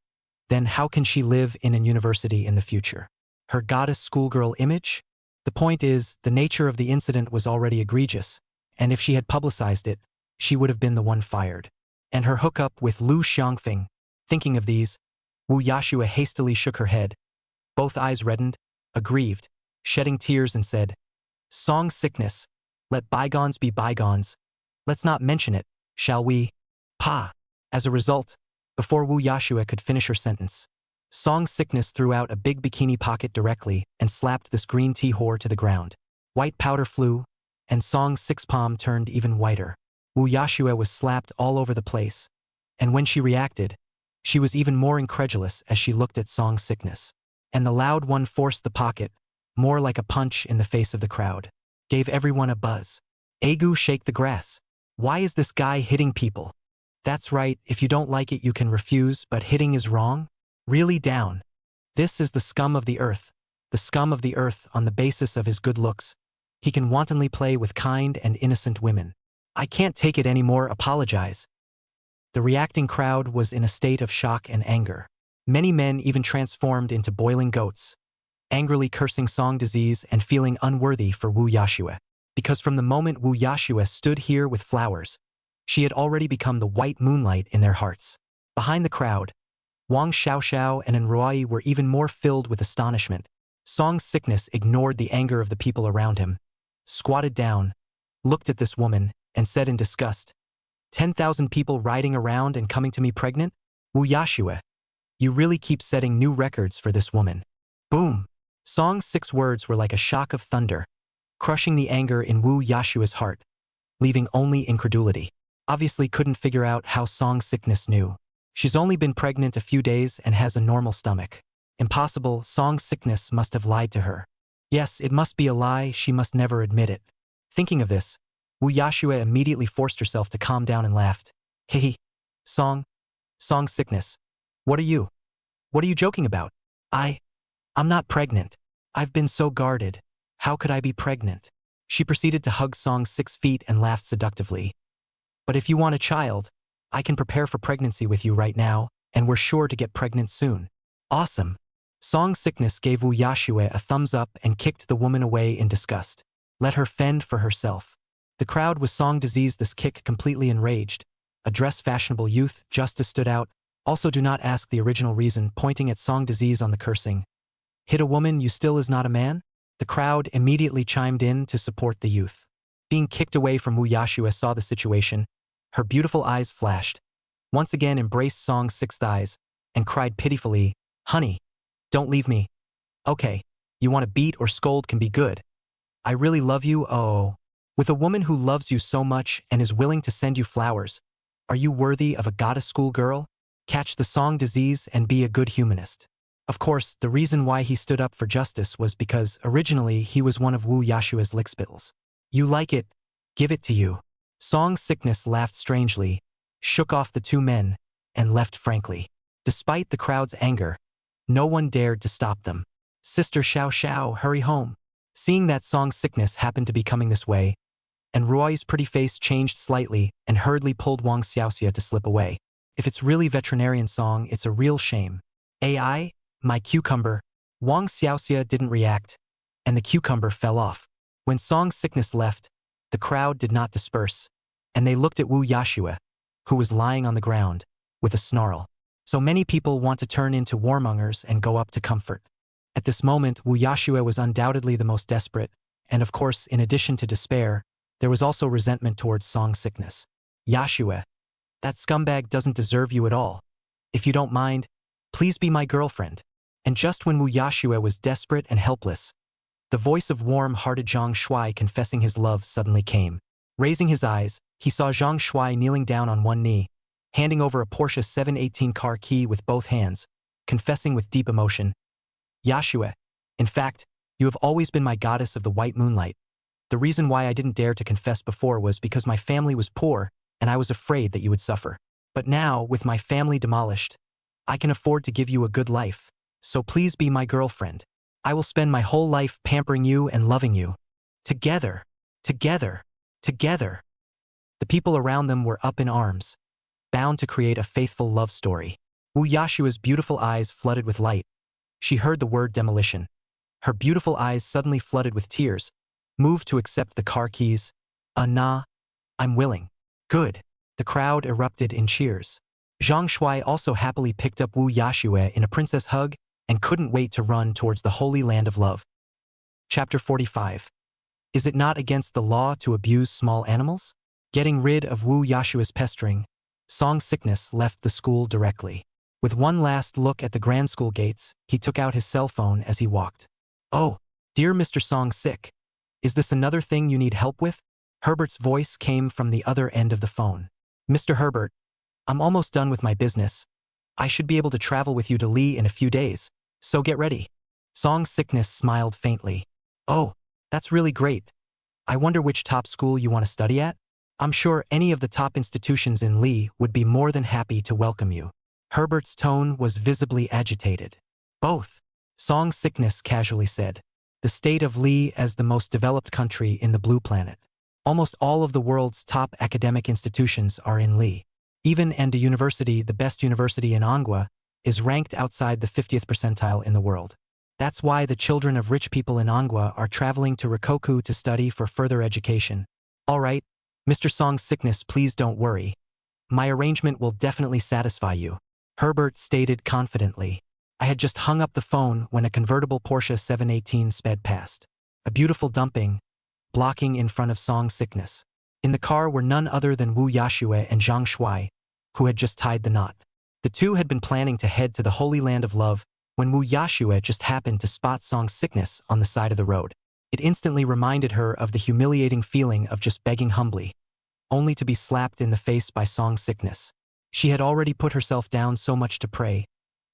Then how can she live in an university in the future? Her goddess schoolgirl image? The point is, the nature of the incident was already egregious, and if she had publicized it, she would have been the one fired. And her hookup with Lu Xiangfeng. Thinking of these, Wu Yashue hastily shook her head. Both eyes reddened, aggrieved, shedding tears and said, Song Sickness, let bygones be bygones. Let's not mention it, shall we? Pa! As a result, before Wu Yashue could finish her sentence, Song Sickness threw out a big bikini pocket directly and slapped this green tea whore to the ground. White powder flew, and Song's 6 palm turned even whiter. Wu Yashue was slapped all over the place, and when she reacted, she was even more incredulous as she looked at Song Sickness. And the loud one forced the pocket, more like a punch in the face of the crowd, gave everyone a buzz. Agu shake the grass. Why is this guy hitting people? That's right, if you don't like it you can refuse, but hitting is wrong? Really down. This is the scum of the earth on the basis of his good looks. He can wantonly play with kind and innocent women. I can't take it anymore, apologize. The reacting crowd was in a state of shock and anger. Many men even transformed into boiling goats, angrily cursing Song Disease and feeling unworthy for Wu Yashue. Because from the moment Wu Yashue stood here with flowers, she had already become the white moonlight in their hearts. Behind the crowd, Wang Xiaoxiao and Enruai were even more filled with astonishment. Song Sickness ignored the anger of the people around him, squatted down, looked at this woman, and said in disgust, 10,000 people riding around and coming to me pregnant? Wu Yashue, you really keep setting new records for this woman. Boom! Song's 6 words were like a shock of thunder, crushing the anger in Wu Yashue's heart, leaving only incredulity. Obviously couldn't figure out how Song Sickness knew. She's only been pregnant a few days and has a normal stomach. Impossible, Song Sickness must have lied to her. Yes, it must be a lie, she must never admit it. Thinking of this, Wu Yashue immediately forced herself to calm down and laughed. Hehe. Song Sickness. What are you joking about? I'm not pregnant. I've been so guarded. How could I be pregnant? She proceeded to hug Song's 6 feet and laughed seductively. But if you want a child, I can prepare for pregnancy with you right now, and we're sure to get pregnant soon. Awesome. Song Sickness gave Wu Yashue a thumbs up and kicked the woman away in disgust. Let her fend for herself. The crowd with Song Disease this kick completely enraged. A dress-fashionable youth, Justice stood out. Also do not ask the original reason, pointing at Song Disease on the cursing. Hit a woman, you still is not a man? The crowd immediately chimed in to support the youth. Being kicked away from Wu Yashue saw the situation. Her beautiful eyes flashed. Once again embraced Song's 6 thighs and cried pitifully, Honey, don't leave me. Okay, you want to beat or scold can be good. I really love you, oh. With a woman who loves you so much and is willing to send you flowers, are you worthy of a goddess schoolgirl? Catch the Song Disease and be a good humanist. Of course, the reason why he stood up for justice was because originally he was one of Wu Yashue's lickspittles. You like it? Give it to you. Song Sickness laughed strangely, shook off the 2 men, and left frankly. Despite the crowd's anger, no one dared to stop them. Sister Xiao Xiao, hurry home. Seeing that Song Sickness happened to be coming this way, and Rui's pretty face changed slightly and hurriedly pulled Wang Xiaoxia to slip away. If it's really veterinarian song, it's a real shame. AI, my cucumber. Wang Xiaoxia didn't react, and the cucumber fell off. When Song Sickness left, the crowd did not disperse, and they looked at Wu Yashue, who was lying on the ground, with a snarl. So many people want to turn into warmongers and go up to comfort. At this moment, Wu Yashue was undoubtedly the most desperate, and of course, in addition to despair, there was also resentment towards Song Sickness. Yashue, that scumbag doesn't deserve you at all. If you don't mind, please be my girlfriend. And just when Wu Yashue was desperate and helpless, the voice of warm-hearted Zhang Shuai confessing his love suddenly came. Raising his eyes, he saw Zhang Shuai kneeling down on one knee, handing over a Porsche 718 car key with both hands, confessing with deep emotion, Yashue, in fact, you have always been my goddess of the white moonlight. The reason why I didn't dare to confess before was because my family was poor and I was afraid that you would suffer. But now, with my family demolished, I can afford to give you a good life, so please be my girlfriend. I will spend my whole life pampering you and loving you. Together, together, together. The people around them were up in arms, bound to create a faithful love story. Wu Yashue's beautiful eyes flooded with light. She heard the word demolition. Her beautiful eyes suddenly flooded with tears, moved to accept the car keys. Nah, I'm willing. Good. The crowd erupted in cheers. Zhang Shuai also happily picked up Wu Yashue in a princess hug and couldn't wait to run towards the holy land of love. Chapter 45. Is it not against the law to abuse small animals? Getting rid of Wu Yashue's pestering, Song Sickness left the school directly. With one last look at the grand school gates, he took out his cell phone as he walked. Oh, dear Mr. Song Sick. Is this another thing you need help with? Herbert's voice came from the other end of the phone. Mr. Herbert, I'm almost done with my business. I should be able to travel with you to Lee in a few days, so get ready. Song Sickness smiled faintly. Oh, that's really great. I wonder which top school you want to study at? I'm sure any of the top institutions in Lee would be more than happy to welcome you. Herbert's tone was visibly agitated. Both, Song Sickness casually said. The state of Lee as the most developed country in the blue planet. Almost all of the world's top academic institutions are in Lee. Even and a university, the best university in Manhwa, is ranked outside the 50th percentile in the world. That's why the children of rich people in Manhwa are traveling to Rikoku to study for further education. All right, Mr. Song Sickness, please don't worry. My arrangement will definitely satisfy you. Herbert stated confidently. I had just hung up the phone when a convertible Porsche 718 sped past. A beautiful dumping, blocking in front of Song Sickness. In the car were none other than Wu Yashue and Zhang Shuai, who had just tied the knot. The two had been planning to head to the Holy Land of Love when Wu Yashue just happened to spot Song Sickness on the side of the road. It instantly reminded her of the humiliating feeling of just begging humbly, only to be slapped in the face by Song Sickness. She had already put herself down so much to pray,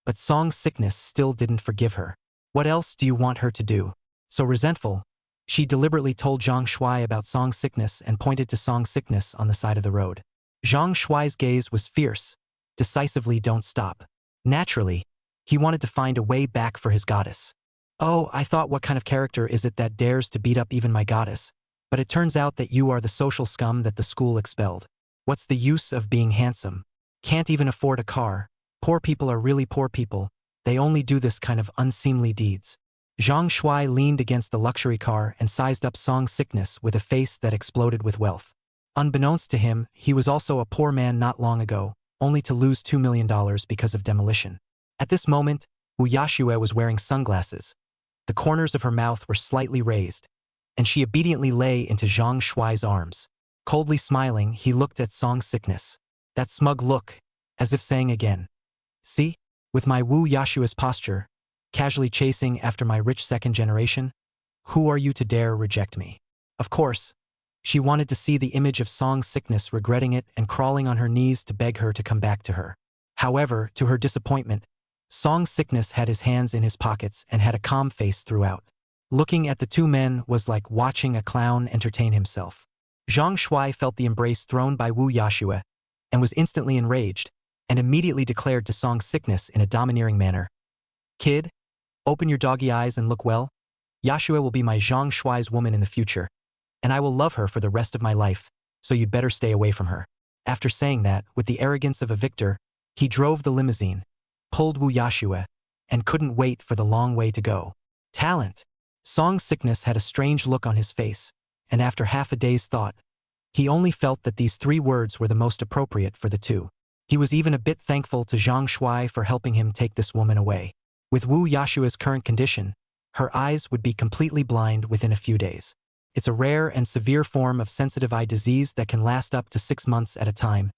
but Song Sickness still didn't forgive her. What else do you want her to do? So resentful, she deliberately told Zhang Shuai about Song Sickness and pointed to Song Sickness on the side of the road. Zhang Shuai's gaze was fierce, decisively don't stop. Naturally, he wanted to find a way back for his goddess. Oh, I thought, what kind of character is it that dares to beat up even my goddess? But it turns out that you are the social scum that the school expelled. What's the use of being handsome? Can't even afford a car. Poor people are really poor people. They only do this kind of unseemly deeds. Zhang Shuai leaned against the luxury car and sized up Song Sickness with a face that exploded with wealth. Unbeknownst to him, he was also a poor man not long ago, only to lose $2 million because of demolition. At this moment, Wu Yashue was wearing sunglasses. The corners of her mouth were slightly raised, and she obediently lay into Zhang Shuai's arms. Coldly smiling, he looked at Song Sickness. That smug look, as if saying again, see, with my Wu Yashue's posture, casually chasing after my rich second generation, who are you to dare reject me? Of course, she wanted to see the image of Song Sickness regretting it and crawling on her knees to beg her to come back to her. However, to her disappointment, Song Sickness had his hands in his pockets and had a calm face throughout. Looking at the two men was like watching a clown entertain himself. Zhang Shuai felt the embrace thrown by Wu Yashue and was instantly enraged, and immediately declared to Song Sickness in a domineering manner, Kid, open your doggy eyes and look well. Yashue will be my Zhang Shuai's woman in the future, and I will love her for the rest of my life, so you'd better stay away from her. After saying that, with the arrogance of a victor, He drove the limousine, pulled Wu Yashue, and couldn't wait for the long way to go. Talent. Song Sickness had a strange look on his face, and after half a day's thought, he only felt that these 3 words were the most appropriate for the two. He was even a bit thankful to Zhang Shuai for helping him take this woman away. With Wu Yashua's current condition, her eyes would be completely blind within a few days. It's a rare and severe form of sensitive eye disease that can last up to 6 months at a time,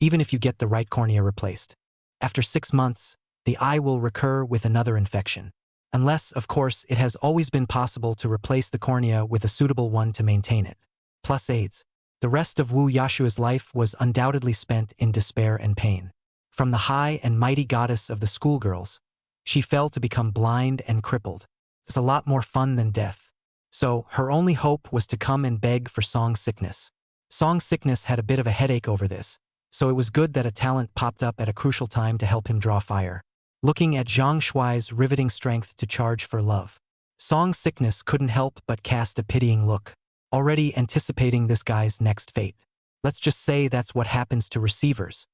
even if you get the right cornea replaced. After 6 months, the eye will recur with another infection. Unless, of course, it has always been possible to replace the cornea with a suitable one to maintain it. Plus AIDS. The rest of Wu Yashua's life was undoubtedly spent in despair and pain. From the high and mighty goddess of the schoolgirls, she fell to become blind and crippled. It's a lot more fun than death. So, her only hope was to come and beg for Song Sickness. Song Sickness had a bit of a headache over this, so it was good that a talent popped up at a crucial time to help him draw fire. Looking at Zhang Shuai's riveting strength to charge for love, Song Sickness couldn't help but cast a pitying look, already anticipating this guy's next fate. Let's just say that's what happens to receivers.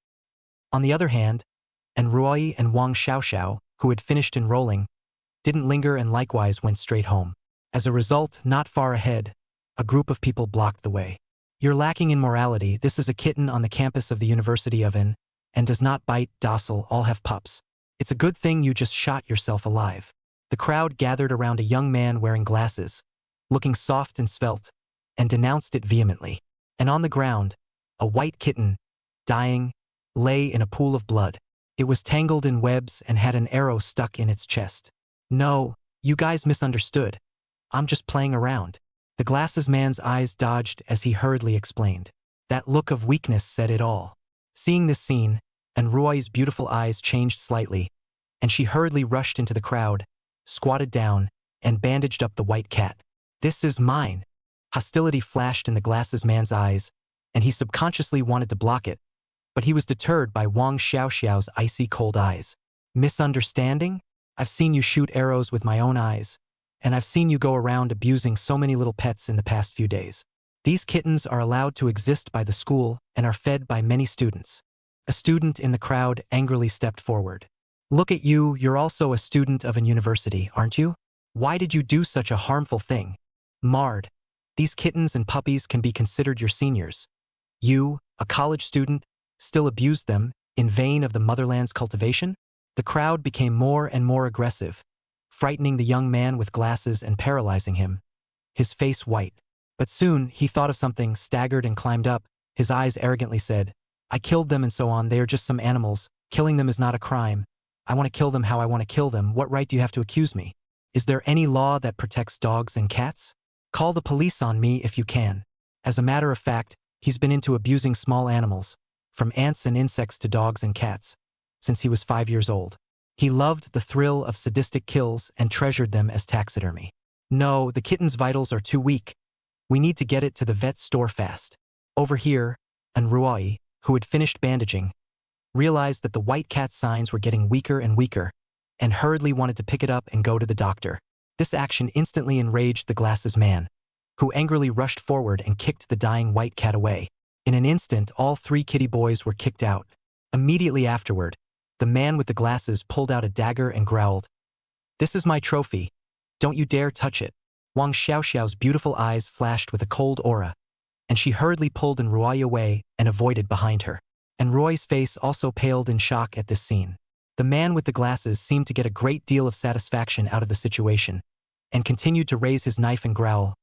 On the other hand, Ruoi and Wang Xiaoxiao, who had finished enrolling, didn't linger and likewise went straight home. As a result, not far ahead, a group of people blocked the way. You're lacking in morality. This is a kitten on the campus of the University of N, and does not bite, docile, all have pups. It's a good thing you just shot yourself alive. The crowd gathered around a young man wearing glasses, looking soft and svelte, and denounced it vehemently. And on the ground, a white kitten, dying, lay in a pool of blood. It was tangled in webs and had an arrow stuck in its chest. No, you guys misunderstood. I'm just playing around. The glasses man's eyes dodged as he hurriedly explained. That look of weakness said it all. Seeing this scene, and Ruoi's beautiful eyes changed slightly, and she hurriedly rushed into the crowd, squatted down, and bandaged up the white cat. This is mine. Hostility flashed in the glasses man's eyes, and he subconsciously wanted to block it, but he was deterred by Wang Xiaoxiao's icy cold eyes. Misunderstanding? I've seen you shoot arrows with my own eyes, and I've seen you go around abusing so many little pets in the past few days. These kittens are allowed to exist by the school and are fed by many students. A student in the crowd angrily stepped forward. Look at you, you're also a student of an university, aren't you? Why did you do such a harmful thing? Marred. These kittens and puppies can be considered your seniors. You, a college student, still abused them, in vain of the motherland's cultivation? The crowd became more and more aggressive, frightening the young man with glasses and paralyzing him, his face white. But soon he thought of something, staggered and climbed up. His eyes arrogantly said, I killed them and so on, they are just some animals. Killing them is not a crime. I want to kill them how I want to kill them. What right do you have to accuse me? Is there any law that protects dogs and cats? Call the police on me if you can. As a matter of fact, he's been into abusing small animals, from ants and insects to dogs and cats, since he was 5 years old. He loved the thrill of sadistic kills and treasured them as taxidermy. No, the kitten's vitals are too weak. We need to get it to the vet's store fast. Over here, and Ruoi, who had finished bandaging, realized that the white cat's signs were getting weaker and weaker, and hurriedly wanted to pick it up and go to the doctor. This action instantly enraged the glasses man, who angrily rushed forward and kicked the dying white cat away. In an instant, all 3 kitty boys were kicked out. Immediately afterward, the man with the glasses pulled out a dagger and growled, This is my trophy. Don't you dare touch it. Wang Xiaoxiao's beautiful eyes flashed with a cold aura, and she hurriedly pulled Ruoi away and avoided behind her. And Ruoi's face also paled in shock at this scene. The man with the glasses seemed to get a great deal of satisfaction out of the situation, and continued to raise his knife and growl,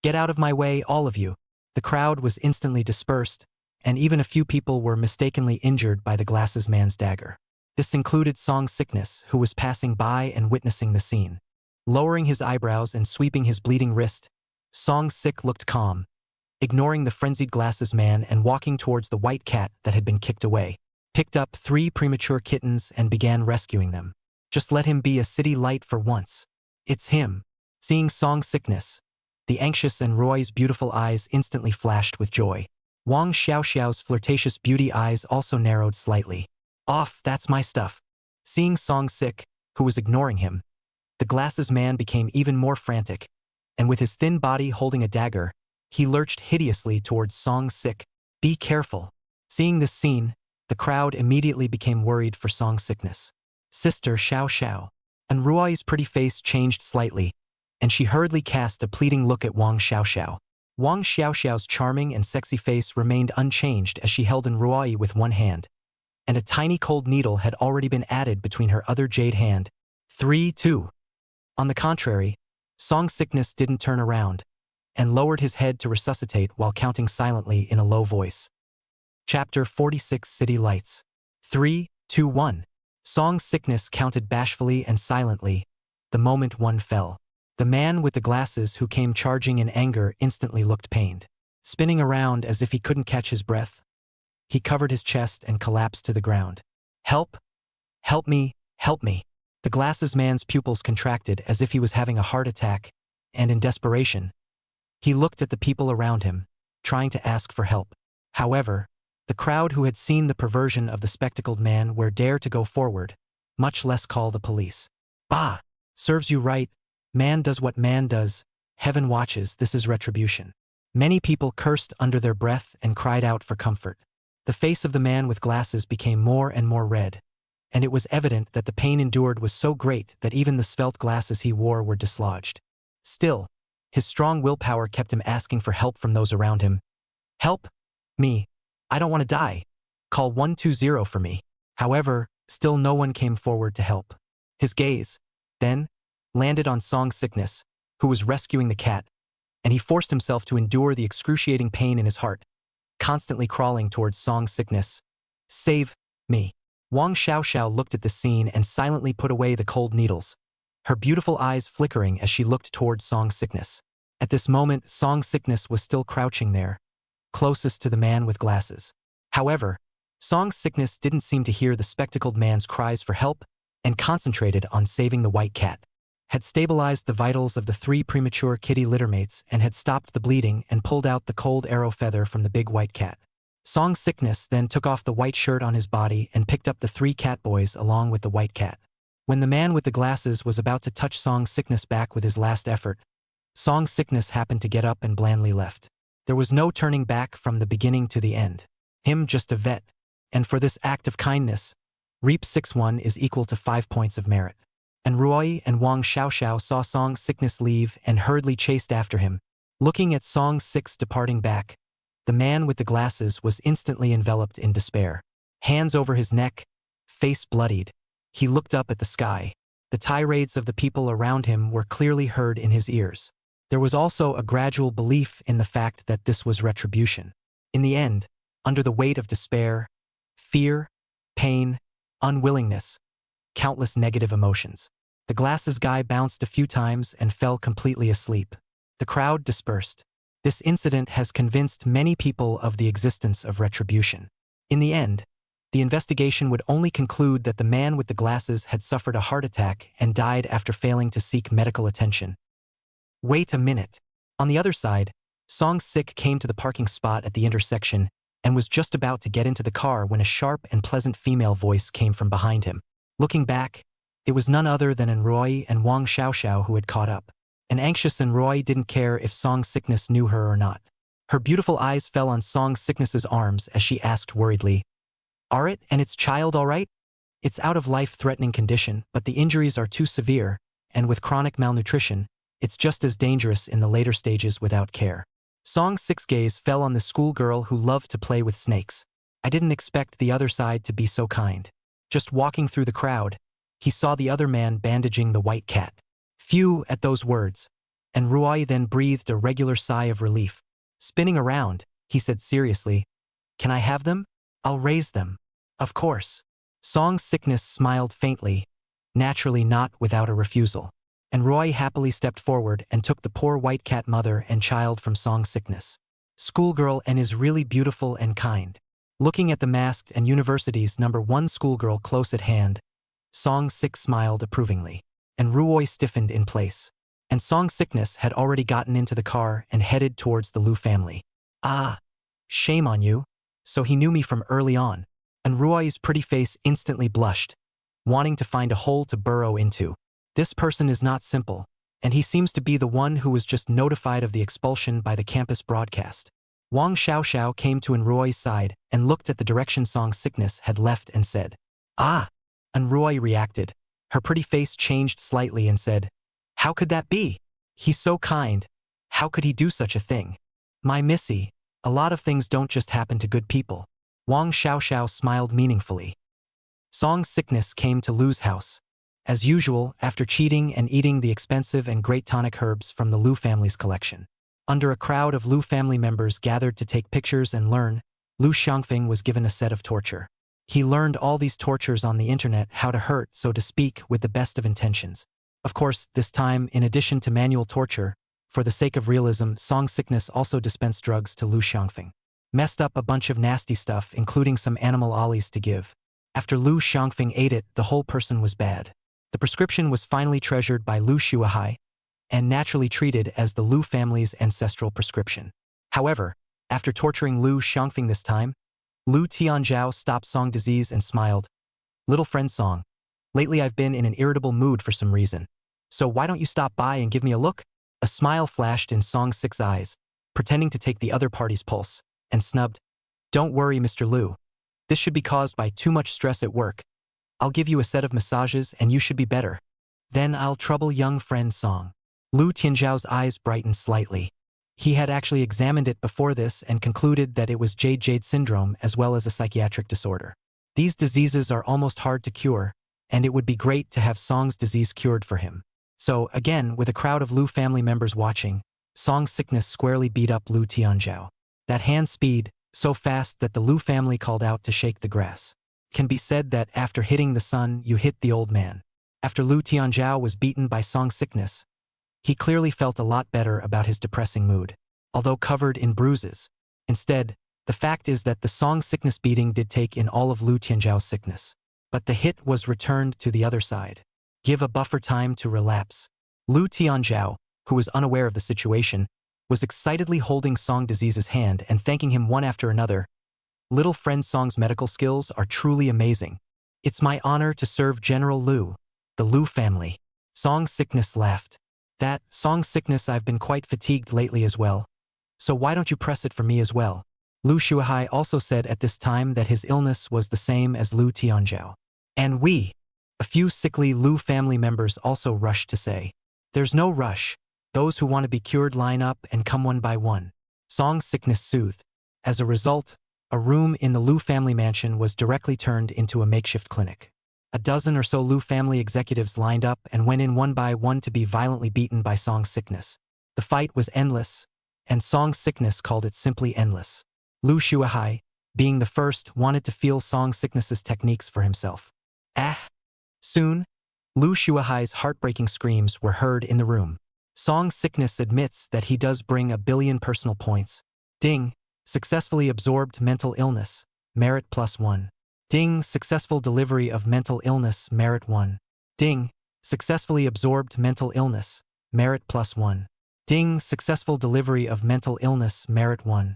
Get out of my way, all of you. The crowd was instantly dispersed, and even a few people were mistakenly injured by the glasses man's dagger. This included Song Sickness, who was passing by and witnessing the scene. Lowering his eyebrows and sweeping his bleeding wrist, Song Sick looked calm, ignoring the frenzied glasses man and walking towards the white cat that had been kicked away. Picked up 3 premature kittens and began rescuing them. Just let him be a city light for once. It's him. Seeing Song Sickness, the anxious and Ruoi's beautiful eyes instantly flashed with joy. Wang Xiaoxiao's flirtatious beauty eyes also narrowed slightly. Off, that's my stuff. Seeing Song Sick, who was ignoring him, the glasses man became even more frantic, and with his thin body holding a dagger, he lurched hideously towards Song Sick. Be careful. Seeing this scene, The crowd immediately became worried for Song Sickness. Sister Xiao Xiao. And Ruoi's pretty face changed slightly, and she hurriedly cast a pleading look at Wang Xiaoxiao. Wang Xiaoxiao's charming and sexy face remained unchanged as she held in Ruoi with one hand, and a tiny cold needle had already been added between her other jade hand. 3-2. On the contrary, Song Sickness didn't turn around, and lowered his head to resuscitate while counting silently in a low voice. Chapter 46 City Lights. 3, 2, 1. Song Sickness counted bashfully and silently, the moment one fell. The man with the glasses who came charging in anger instantly looked pained. Spinning around as if he couldn't catch his breath, he covered his chest and collapsed to the ground. Help! Help me! Help me! The glasses man's pupils contracted as if he was having a heart attack, and in desperation, he looked at the people around him, trying to ask for help. However, the crowd who had seen the perversion of the spectacled man were dare to go forward, much less call the police. Bah! Serves you right. Man does what man does. Heaven watches, this is retribution. Many people cursed under their breath and cried out for comfort. The face of the man with glasses became more and more red, and it was evident that the pain endured was so great that even the svelte glasses he wore were dislodged. Still, his strong willpower kept him asking for help from those around him. Help! Me! I don't want to die. Call 120 for me. However, still no one came forward to help. His gaze, then, landed on Song Sickness, who was rescuing the cat, and he forced himself to endure the excruciating pain in his heart, constantly crawling towards Song Sickness. Save me. Wang Xiaoxiao looked at the scene and silently put away the cold needles, her beautiful eyes flickering as she looked towards Song Sickness. At this moment, Song Sickness was still crouching there, closest to the man with glasses. However, Song Sickness didn't seem to hear the spectacled man's cries for help and concentrated on saving the white cat, had stabilized the vitals of the 3 premature kitty littermates and had stopped the bleeding and pulled out the cold arrow feather from the big white cat. Song Sickness then took off the white shirt on his body and picked up the 3 cat boys along with the white cat. When the man with the glasses was about to touch Song Sickness back with his last effort, Song Sickness happened to get up and blandly left. There was no turning back from the beginning to the end. Him just a vet. And for this act of kindness, Reap 6-1 is equal to 5 points of merit. And Ruoi and Wang Xiaoxiao saw Song Sickness leave and hurriedly chased after him. Looking at Song Six departing back, the man with the glasses was instantly enveloped in despair. Hands over his neck, face bloodied, he looked up at the sky. The tirades of the people around him were clearly heard in his ears. There was also a gradual belief in the fact that this was retribution. In the end, under the weight of despair, fear, pain, unwillingness, countless negative emotions, the glasses guy bounced a few times and fell completely asleep. The crowd dispersed. This incident has convinced many people of the existence of retribution. In the end, the investigation would only conclude that the man with the glasses had suffered a heart attack and died after failing to seek medical attention. Wait a minute. On the other side, Song Sick came to the parking spot at the intersection and was just about to get into the car when a sharp and pleasant female voice came from behind him. Looking back, it was none other than Enroy and Wang Xiaoxiao who had caught up. An anxious Enroy didn't care if Song Sickness knew her or not. Her beautiful eyes fell on Song Sickness's arms as she asked worriedly, "Are it and its child all right? It's out of life-threatening condition, but the injuries are too severe, and with chronic malnutrition, it's just as dangerous in the later stages without care." Song Six's gaze fell on the schoolgirl who loved to play with snakes. I didn't expect the other side to be so kind. Just walking through the crowd, he saw the other man bandaging the white cat. Phew at those words, and Ruai then breathed a regular sigh of relief. Spinning around, he said seriously, "Can I have them? I'll raise them." "Of course." Song Sickness smiled faintly, naturally not without a refusal. And Roy happily stepped forward and took the poor white cat mother and child from Song Sickness. Schoolgirl and is really beautiful and kind. Looking at the masked and university's #1 schoolgirl close at hand, Song Six smiled approvingly, and Ruoi stiffened in place. And Song Sickness had already gotten into the car and headed towards the Lu family. "Ah, shame on you. So he knew me from early on." And Ruoi's pretty face instantly blushed, wanting to find a hole to burrow into. This person is not simple, and he seems to be the one who was just notified of the expulsion by the campus broadcast. Wang Xiaoxiao came to Enroy's side and looked at the direction Song Sickness had left and said, "Ah!" Enroy reacted. Her pretty face changed slightly and said, "How could that be? He's so kind. How could he do such a thing? My missy, a lot of things don't just happen to good people." Wang Xiaoxiao smiled meaningfully. Song Sickness came to Lu's house. As usual, after cheating and eating the expensive and great tonic herbs from the Lu family's collection. Under a crowd of Lu family members gathered to take pictures and learn, Lu Xiangfeng was given a set of torture. He learned all these tortures on the internet, how to hurt, so to speak, with the best of intentions. Of course, this time, in addition to manual torture, for the sake of realism, Song Sickness also dispensed drugs to Lu Xiangfeng. Messed up a bunch of nasty stuff, including some animal ollies to give. After Lu Xiangfeng ate it, the whole person was bad. The prescription was finally treasured by Lu Shuahai and naturally treated as the Lu family's ancestral prescription. However, after torturing Lu Xiangfeng this time, Lu Tianzhao stopped Song disease and smiled. "Little friend Song, lately I've been in an irritable mood for some reason. So why don't you stop by and give me a look?" A smile flashed in Song Six's eyes, pretending to take the other party's pulse, and snubbed. "Don't worry, Mr. Lu. This should be caused by too much stress at work. I'll give you a set of massages and you should be better. Then I'll trouble young friend Song." Lu Tianzhao's eyes brightened slightly. He had actually examined it before this and concluded that it was Jade syndrome as well as a psychiatric disorder. These diseases are almost hard to cure, and it would be great to have Song's disease cured for him. So, again, with a crowd of Lu family members watching, Song Sickness squarely beat up Lu Tianzhao. That hand speed, so fast that the Lu family called out to shake the grass. Can be said that after hitting the sun, you hit the old man. After Lu Tianzhao was beaten by Song Sickness, he clearly felt a lot better about his depressing mood, although covered in bruises. Instead, the fact is that the Song Sickness beating did take in all of Lu Tianzhao's sickness. But the hit was returned to the other side. Give a buffer time to relapse. Lu Tianzhao, who was unaware of the situation, was excitedly holding Song Disease's hand and thanking him one after another. "Little friend Song's medical skills are truly amazing. It's my honor to serve General Lu, the Lu family." Song Sickness laughed. "That, Song Sickness, I've been quite fatigued lately as well. So why don't you press it for me as well?" Lu Shuahai also said at this time that his illness was the same as Lu Tianzhao. "And we," a few sickly Lu family members also rushed to say. "There's no rush. Those who want to be cured line up and come one by one." Song Sickness soothed. As a result, a room in the Lu family mansion was directly turned into a makeshift clinic. A dozen or so Lu family executives lined up and went in one by one to be violently beaten by Song Sickness. The fight was endless, and Song Sickness called it simply endless. Lu Shuahai, being the first, wanted to feel Song Sickness's techniques for himself. "Ah!" Soon, Lu Shuahai's heartbreaking screams were heard in the room. Song Sickness admits that he does bring 1,000,000,000 personal points. Ding! Successfully absorbed mental illness, merit +1. Ding! Successful delivery of mental illness, merit 1. Ding! Successfully absorbed mental illness, merit +1. Ding! Successful delivery of mental illness, merit 1.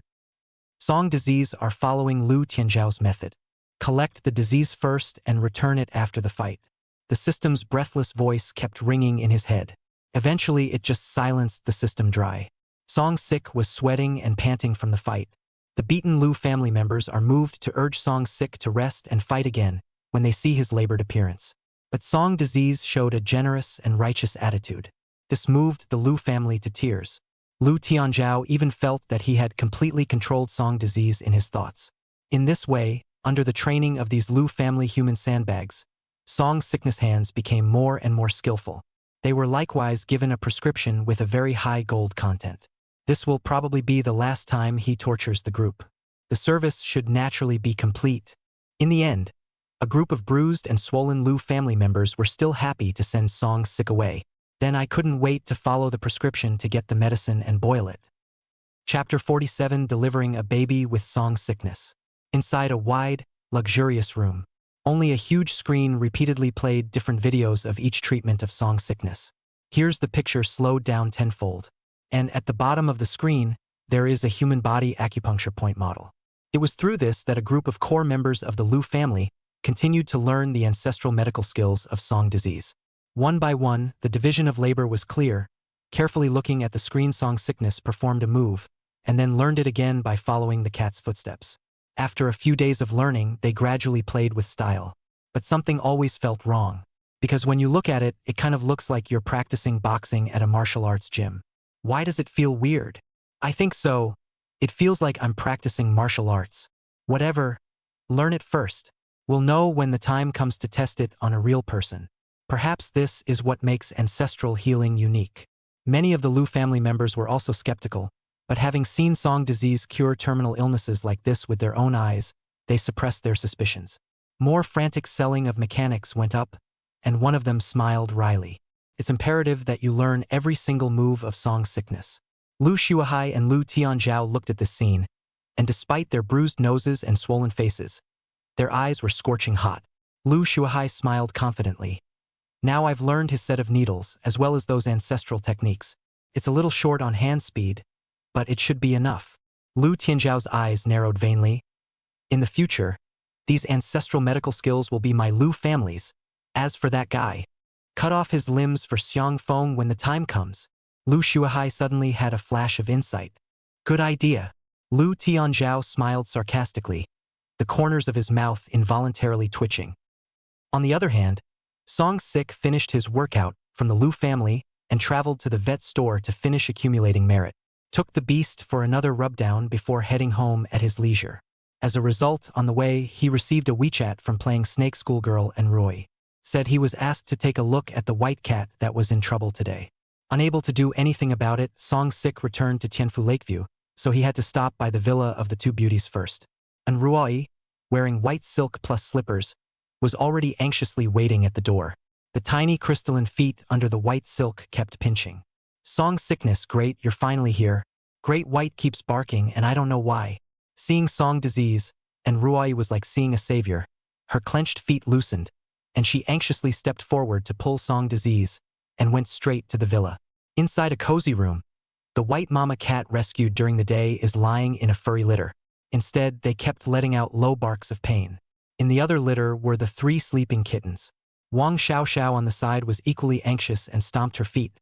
Song Disease are following Lu Tianzhao's method. Collect the disease first and return it after the fight. The system's breathless voice kept ringing in his head. Eventually, it just silenced the system dry. Song Sick was sweating and panting from the fight. The beaten Lu family members are moved to urge Song Sick to rest and fight again when they see his labored appearance. But Song Disease showed a generous and righteous attitude. This moved the Lu family to tears. Lu Tianzhao even felt that he had completely controlled Song Disease in his thoughts. In this way, under the training of these Lu family human sandbags, Song Sickness hands became more and more skillful. They were likewise given a prescription with a very high gold content. This will probably be the last time he tortures the group. The service should naturally be complete. In the end, a group of bruised and swollen Lu family members were still happy to send Song Sick away. Then I couldn't wait to follow the prescription to get the medicine and boil it. Chapter 47, Delivering a Baby with Song Sickness. Inside a wide, luxurious room, only a huge screen repeatedly played different videos of each treatment of Song Sickness. Here's the picture slowed down tenfold. And at the bottom of the screen, there is a human body acupuncture point model. It was through this that a group of core members of the Lu family continued to learn the ancestral medical skills of Song Disease. One by one, the division of labor was clear. Carefully looking at the screen, Song Sickness performed a move, and then learned it again by following the cat's footsteps. After a few days of learning, they gradually played with style. But something always felt wrong. Because when you look at it, it kind of looks like you're practicing boxing at a martial arts gym. Why does it feel weird? I think so. It feels like I'm practicing martial arts. Whatever. Learn it first. We'll know when the time comes to test it on a real person. Perhaps this is what makes ancestral healing unique. Many of the Lu family members were also skeptical, but having seen Song disease cure terminal illnesses like this with their own eyes, they suppressed their suspicions. More frantic selling of mechanics went up, and one of them smiled wryly. It's imperative that you learn every single move of Song's sickness. Lu Shuahai and Lu Tianzhao looked at this scene, and despite their bruised noses and swollen faces, their eyes were scorching hot. Lu Shuahai smiled confidently. Now I've learned his set of needles, as well as those ancestral techniques. It's a little short on hand speed, but it should be enough. Lu Tianzhao's eyes narrowed vainly. In the future, these ancestral medical skills will be my Lu family's. As for that guy, cut off his limbs for Xiang Feng when the time comes. Lu Shuahai suddenly had a flash of insight. Good idea. Lu Tianzhao smiled sarcastically, the corners of his mouth involuntarily twitching. On the other hand, Song Sik finished his workout from the Lu family and traveled to the vet store to finish accumulating merit. Took the beast for another rubdown before heading home at his leisure. As a result, on the way, he received a WeChat from playing Snake Schoolgirl and Roy. Said he was asked to take a look at the white cat that was in trouble today. Unable to do anything about it, Song Sik returned to Tianfu Lakeview, so he had to stop by the villa of the two beauties first. And Ruoi, wearing white silk plus slippers, was already anxiously waiting at the door. The tiny crystalline feet under the white silk kept pinching. Song sickness, great, you're finally here. Great White keeps barking and I don't know why. Seeing Song disease, and Ruoi was like seeing a savior. Her clenched feet loosened, and she anxiously stepped forward to pull Song disease, and went straight to the villa. Inside a cozy room, the white mama cat rescued during the day is lying in a furry litter. Instead, they kept letting out low barks of pain. In the other litter were the 3 sleeping kittens. Wang Xiaoxiao on the side was equally anxious and stomped her feet,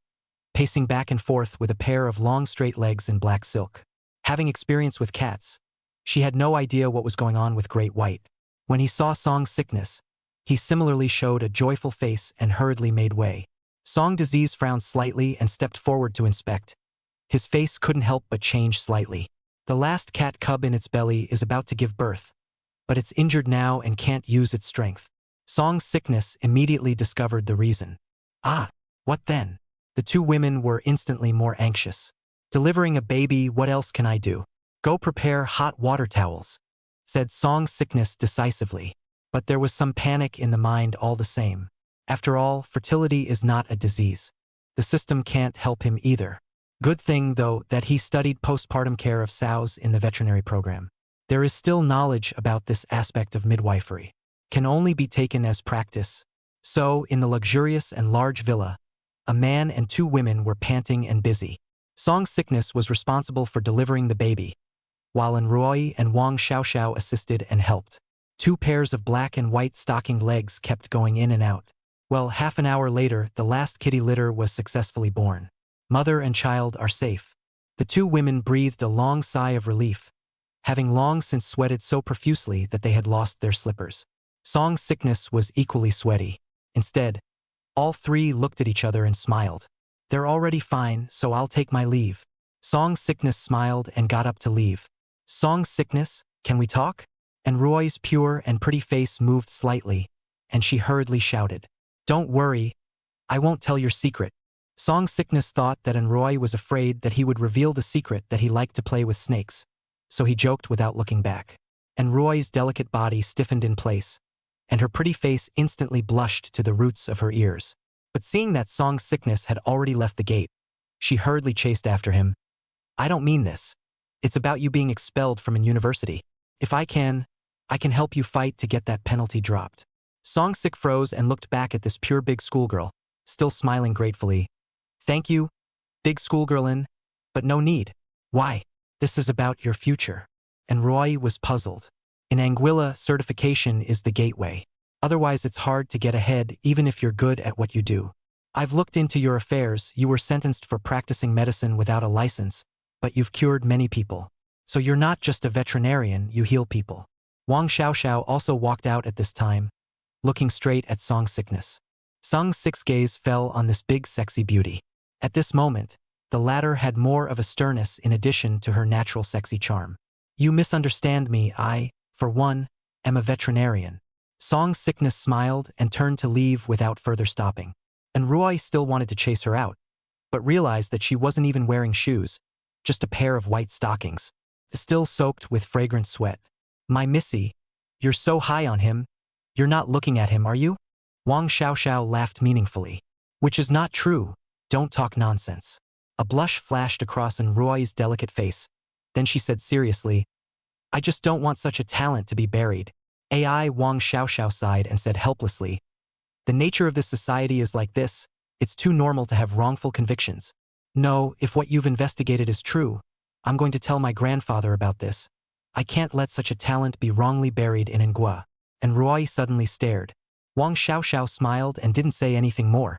pacing back and forth with a pair of long straight legs in black silk. Having experience with cats, she had no idea what was going on with Great White. When he saw Song's sickness, he similarly showed a joyful face and hurriedly made way. Song disease frowned slightly and stepped forward to inspect. His face couldn't help but change slightly. The last cat cub in its belly is about to give birth, but it's injured now and can't use its strength. Song's sickness immediately discovered the reason. Ah, what then? The two women were instantly more anxious. Delivering a baby, what else can I do? Go prepare hot water towels, said Song's sickness decisively. But there was some panic in the mind all the same. After all, fertility is not a disease. The system can't help him either. Good thing, though, that he studied postpartum care of sows in the veterinary program. There is still knowledge about this aspect of midwifery. Can only be taken as practice. So, in the luxurious and large villa, a man and 2 women were panting and busy. Song's sickness was responsible for delivering the baby, while Ruoi and Wang Xiaoxiao assisted and helped. 2 pairs of black and white stockinged legs kept going in and out. Well, half an hour later, the last kitty litter was successfully born. Mother and child are safe. The 2 women breathed a long sigh of relief, having long since sweated so profusely that they had lost their slippers. Song's sickness was equally sweaty. Instead, all 3 looked at each other and smiled. They're already fine, so I'll take my leave. Song's sickness smiled and got up to leave. Song's sickness, can we talk? And Ruoi's pure and pretty face moved slightly, and she hurriedly shouted, Don't worry, I won't tell your secret. Song's sickness thought that Ruoi was afraid that he would reveal the secret that he liked to play with snakes, so he joked without looking back. And Ruoi's delicate body stiffened in place, and her pretty face instantly blushed to the roots of her ears. But seeing that Song's sickness had already left the gate, she hurriedly chased after him. I don't mean this. It's about you being expelled from a university. If I can help you fight to get that penalty dropped. Song Sik froze and looked back at this pure big schoolgirl, still smiling gratefully. Thank you, big schoolgirlin, but no need. Why? This is about your future. And Roy was puzzled. In Anguilla, certification is the gateway. Otherwise it's hard to get ahead even if you're good at what you do. I've looked into your affairs. You were sentenced for practicing medicine without a license, but you've cured many people. So you're not just a veterinarian, you heal people. Wang Xiaoxiao also walked out at this time, looking straight at Song Sickness. Song Six's gaze fell on this big sexy beauty. At this moment, the latter had more of a sternness in addition to her natural sexy charm. You misunderstand me, I, for one, am a veterinarian. Song Sickness smiled and turned to leave without further stopping. And Ruai still wanted to chase her out, but realized that she wasn't even wearing shoes, just a pair of white stockings, still soaked with fragrant sweat. My missy, you're so high on him, you're not looking at him, are you? Wang Xiaoxiao laughed meaningfully. Which is not true, don't talk nonsense. A blush flashed across Ruai's delicate face. Then she said seriously, I just don't want such a talent to be buried. AI Wang Xiaoxiao sighed and said helplessly, the nature of this society is like this, it's too normal to have wrongful convictions. No, if what you've investigated is true, I'm going to tell my grandfather about this. I can't let such a talent be wrongly buried in Ngua. And Ruai suddenly stared. Wang Xiaoxiao smiled and didn't say anything more.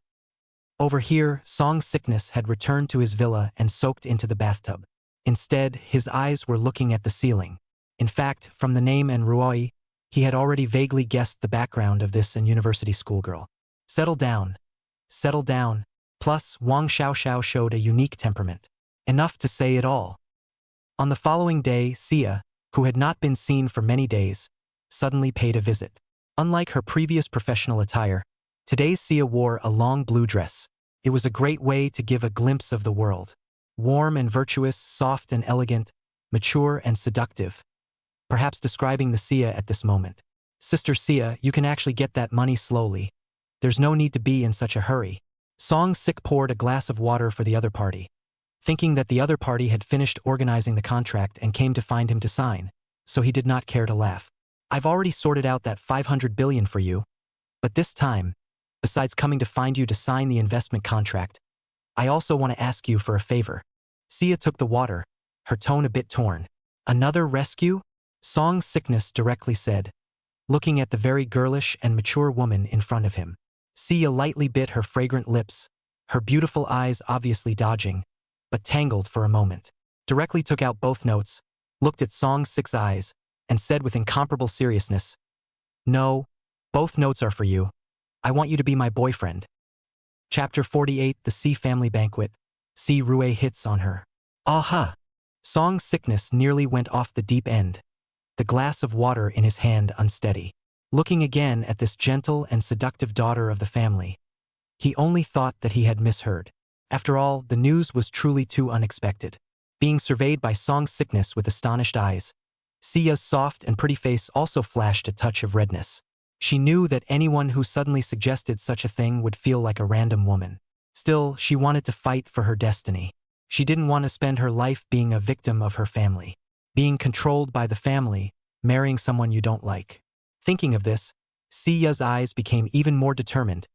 Over here, Song Sickness had returned to his villa and soaked into the bathtub. Instead, his eyes were looking at the ceiling. In fact, from the name and Ruai, he had already vaguely guessed the background of this university schoolgirl. Settle down. Settle down. Plus, Wang Xiaoxiao showed a unique temperament. Enough to say it all. On the following day, Sia, who had not been seen for many days, suddenly paid a visit. Unlike her previous professional attire, today's Sia wore a long blue dress. It was a great way to give a glimpse of the world. Warm and virtuous, soft and elegant, mature and seductive. Perhaps describing the Sia at this moment. Sister Sia, you can actually get that money slowly. There's no need to be in such a hurry. Song Sick poured a glass of water for the other party. Thinking that the other party had finished organizing the contract and came to find him to sign, so he did not care to laugh. I've already sorted out that 500 billion for you. But this time, besides coming to find you to sign the investment contract, I also want to ask you for a favor. Sia took the water, her tone a bit torn. Another rescue? Song Sickness directly said, looking at the very girlish and mature woman in front of him. Sia lightly bit her fragrant lips, her beautiful eyes obviously dodging, but tangled for a moment. Directly took out both notes, looked at Song Sick's eyes, and said with incomparable seriousness, no, both notes are for you. I want you to be my boyfriend. Chapter 48 The Sea Family Banquet. Si Rue hits on her. Aha! Song Sickness nearly went off the deep end. The glass of water in his hand unsteady. Looking again at this gentle and seductive daughter of the family. He only thought that he had misheard. After all, the news was truly too unexpected. Being surveyed by Song Sickness with astonished eyes, Sia's soft and pretty face also flashed a touch of redness. She knew that anyone who suddenly suggested such a thing would feel like a random woman. Still, she wanted to fight for her destiny. She didn't want to spend her life being a victim of her family. Being controlled by the family, marrying someone you don't like. Thinking of this, Sia's eyes became even more determined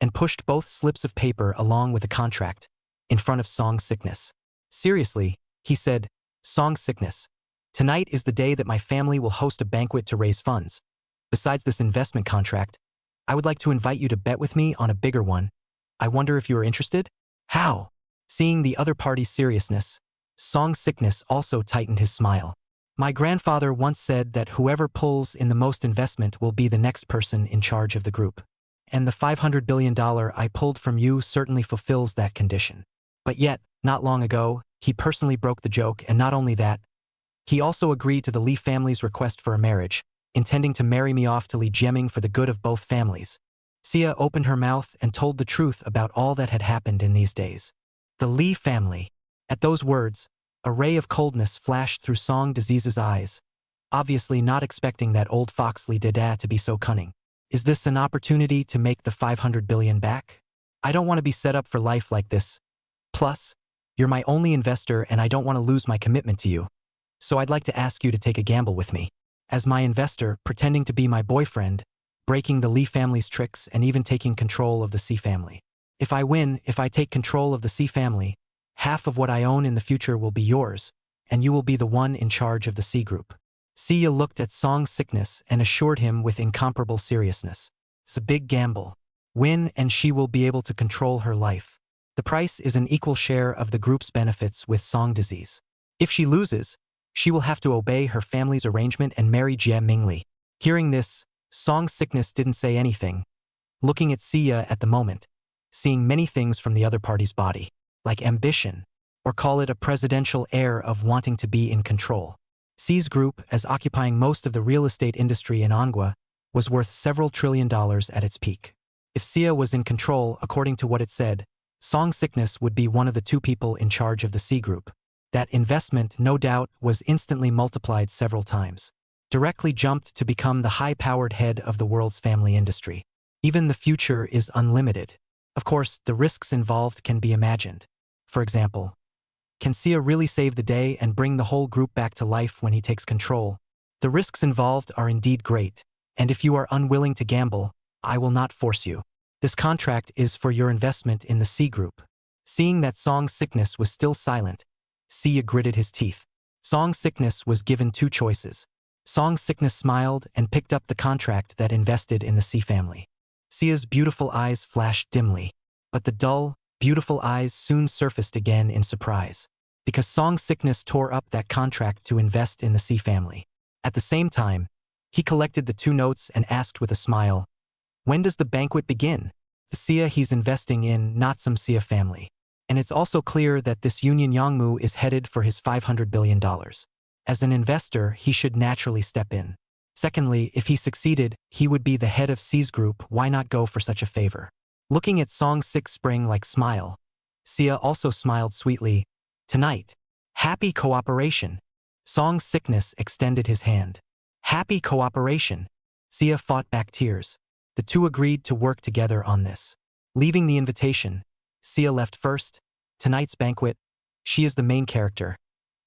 and pushed both slips of paper along with a contract in front of Song Sickness. Seriously, he said, Song Sickness, tonight is the day that my family will host a banquet to raise funds. Besides this investment contract, I would like to invite you to bet with me on a bigger one. I wonder if you are interested? How? Seeing the other party's seriousness, Song Sickness also tightened his smile. My grandfather once said that whoever pulls in the most investment will be the next person in charge of the group. And the $500 billion I pulled from you certainly fulfills that condition. But yet, not long ago, he personally broke the joke, and not only that, he also agreed to the Li family's request for a marriage, intending to marry me off to Li Jiaming for the good of both families. Sia opened her mouth and told the truth about all that had happened in these days. The Li family. At those words, a ray of coldness flashed through Song Disease's eyes, obviously not expecting that old fox Li Dada to be so cunning. Is this an opportunity to make the 500 billion back? I don't want to be set up for life like this. Plus, you're my only investor and I don't want to lose my commitment to you. So I'd like to ask you to take a gamble with me. As my investor, pretending to be my boyfriend, breaking the Li family's tricks and even taking control of the C family. If I win, if I take control of the C family, half of what I own in the future will be yours, and you will be the one in charge of the C group. Sia looked at Song Sickness and assured him with incomparable seriousness. It's a big gamble. Win and she will be able to control her life. The price is an equal share of the group's benefits with Song Disease. If she loses, she will have to obey her family's arrangement and marry Jie Mingli. Hearing this, Song Sickness didn't say anything, looking at Sia at the moment, seeing many things from the other party's body, like ambition, or call it a presidential air of wanting to be in control. Si's group, as occupying most of the real estate industry in Manhwa, was worth several $1 trillion at its peak. If Sia was in control, according to what it said, Song Sickness would be one of the two people in charge of the C group. That investment, no doubt, was instantly multiplied several times. Directly jumped to become the high-powered head of the world's family industry. Even the future is unlimited. Of course, the risks involved can be imagined. For example, can Sia really save the day and bring the whole group back to life when he takes control? The risks involved are indeed great, and if you are unwilling to gamble, I will not force you. This contract is for your investment in the C group. Seeing that Song Sickness was still silent, Sia gritted his teeth. Song Sickness was given two choices. Song Sickness smiled and picked up the contract that invested in the C family. Sia's beautiful eyes flashed dimly, but the dull, beautiful eyes soon surfaced again in surprise, because Song Sickness tore up that contract to invest in the C family. At the same time, he collected the two notes and asked with a smile, "When does the banquet begin?" The Sia he's investing in, not some Sia family. And it's also clear that this Union Yangmu is headed for his $500 billion. As an investor, he should naturally step in. Secondly, if he succeeded, he would be the head of C's group. Why not go for such a favor? Looking at Song Sick spring-like smile, Sia also smiled sweetly. Tonight, happy cooperation. Song Sickness extended his hand. Happy cooperation. Sia fought back tears. The two agreed to work together on this. Leaving the invitation, Sia left first. Tonight's banquet, she is the main character.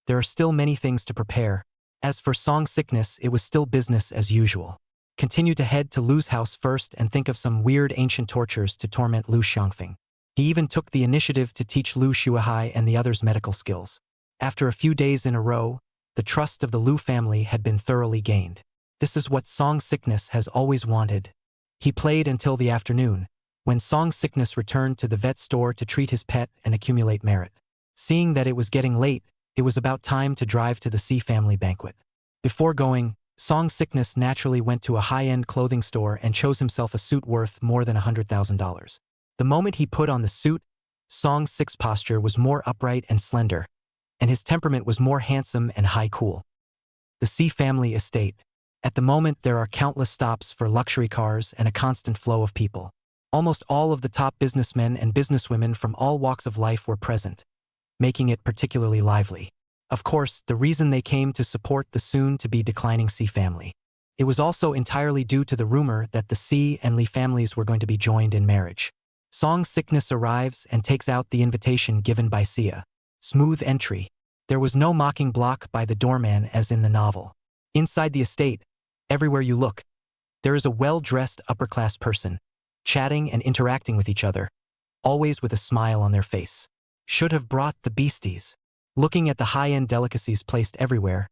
There are still many things to prepare. As for Song Sickness, it was still business as usual. Continue to head to Lu's house first and think of some weird ancient tortures to torment Lu Xiangfeng. He even took the initiative to teach Lu Shuahai and the others medical skills. After a few days in a row, the trust of the Lu family had been thoroughly gained. This is what Song Sickness has always wanted. He played until the afternoon, when Song Sickness returned to the vet store to treat his pet and accumulate merit. Seeing that it was getting late, it was about time to drive to the C family banquet. Before going, Song Sickness naturally went to a high-end clothing store and chose himself a suit worth more than $100,000. The moment he put on the suit, Song Sick's posture was more upright and slender, and his temperament was more handsome and high-cool. The C family estate. At the moment, there are countless stops for luxury cars and a constant flow of people. Almost all of the top businessmen and businesswomen from all walks of life were present, making it particularly lively. Of course, the reason they came to support the soon-to-be declining C family. It was also entirely due to the rumor that the C and Li families were going to be joined in marriage. Song Sickness arrives and takes out the invitation given by Sia. Smooth entry. There was no mocking block by the doorman as in the novel. Inside the estate, everywhere you look, there is a well-dressed upper-class person, chatting and interacting with each other, always with a smile on their face. Should have brought the beasties. Looking at the high-end delicacies placed everywhere,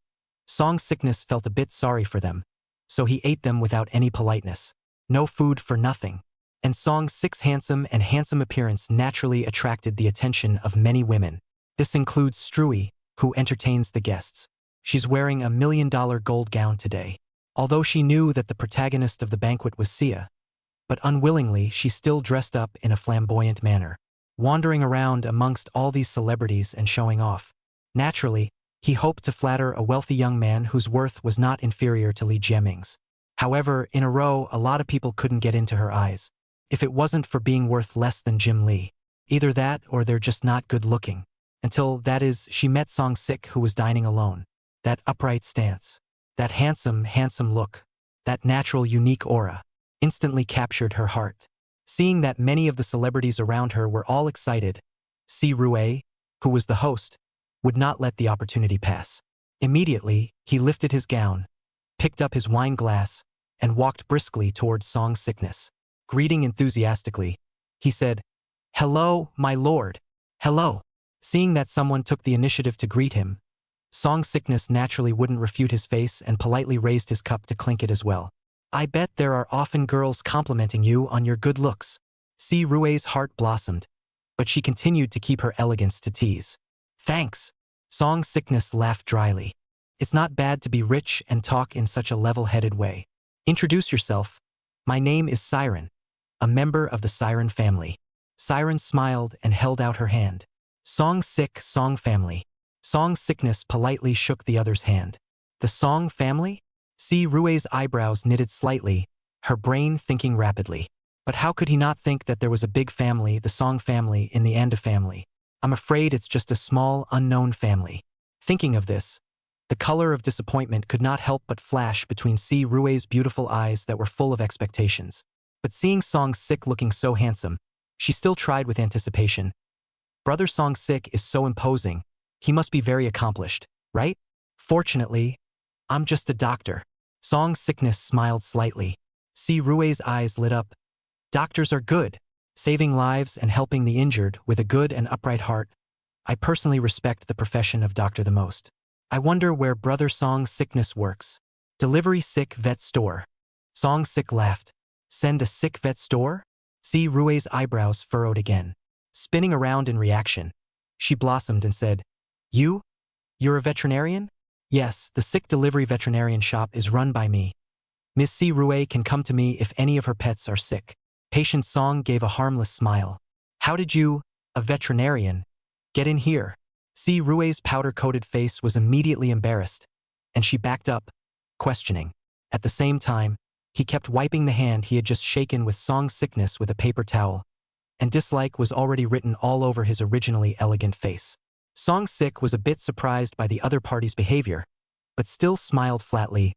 Song Sickness felt a bit sorry for them, so he ate them without any politeness. No food for nothing. And Song Sick's handsome appearance naturally attracted the attention of many women. This includes Strui, who entertains the guests. She's wearing a $1 million gold gown today. Although she knew that the protagonist of the banquet was Sia, but unwillingly she still dressed up in a flamboyant manner, wandering around amongst all these celebrities and showing off. Naturally, he hoped to flatter a wealthy young man whose worth was not inferior to Li Jiaming's. However, in a row, a lot of people couldn't get into her eyes. If it wasn't for being worth less than Jim Lee. Either that or they're just not good looking. Until, that is, she met Song Sick, who was dining alone. That upright stance, that handsome look, that natural unique aura, instantly captured her heart. Seeing that many of the celebrities around her were all excited, Si Rue, who was the host, would not let the opportunity pass. Immediately, he lifted his gown, picked up his wine glass, and walked briskly towards Song Sickness. Greeting enthusiastically, he said, "Hello, my lord. Hello." Seeing that someone took the initiative to greet him, Song Sickness naturally wouldn't refute his face and politely raised his cup to clink it as well. "I bet there are often girls complimenting you on your good looks." Si Rue's heart blossomed, but she continued to keep her elegance to tease. "Thanks. Song Sickness laughed dryly. It's not bad to be rich and talk in such a level-headed way. Introduce yourself. My name is Siren, a member of the Siren family. Siren smiled and held out her hand. Song family. Song Sickness politely shook the other's hand. The Song family? Si Rue's eyebrows knitted slightly, her brain thinking rapidly. But how could he not think that there was a big family, the Song family, in the Anda family? I'm afraid it's just a small, unknown family. Thinking of this, the color of disappointment could not help but flash between Si Rue's beautiful eyes that were full of expectations. But seeing Song Sick looking so handsome, she still tried with anticipation. Brother Song Sick is so imposing. He must be very accomplished, right? Fortunately, I'm just a doctor. Song Sickness smiled slightly. Si Rue's eyes lit up. Doctors are good, saving lives and helping the injured with a good and upright heart. I personally respect the profession of doctor the most. I wonder where Brother Song Sickness works. Delivery sick vet store. Song Sick laughed. Send a sick vet store? Si Rue's eyebrows furrowed again. Spinning around in reaction, she blossomed and said, You're a veterinarian? Yes, the sick delivery veterinarian shop is run by me. Miss Si Rue can come to me if any of her pets are sick. Patient Song gave a harmless smile. How did you, a veterinarian, get in here? Si Rue's powder-coated face was immediately embarrassed, and she backed up, questioning. At the same time, he kept wiping the hand he had just shaken with Song Sickness with a paper towel, and dislike was already written all over his originally elegant face. Song Sick was a bit surprised by the other party's behavior, but still smiled flatly.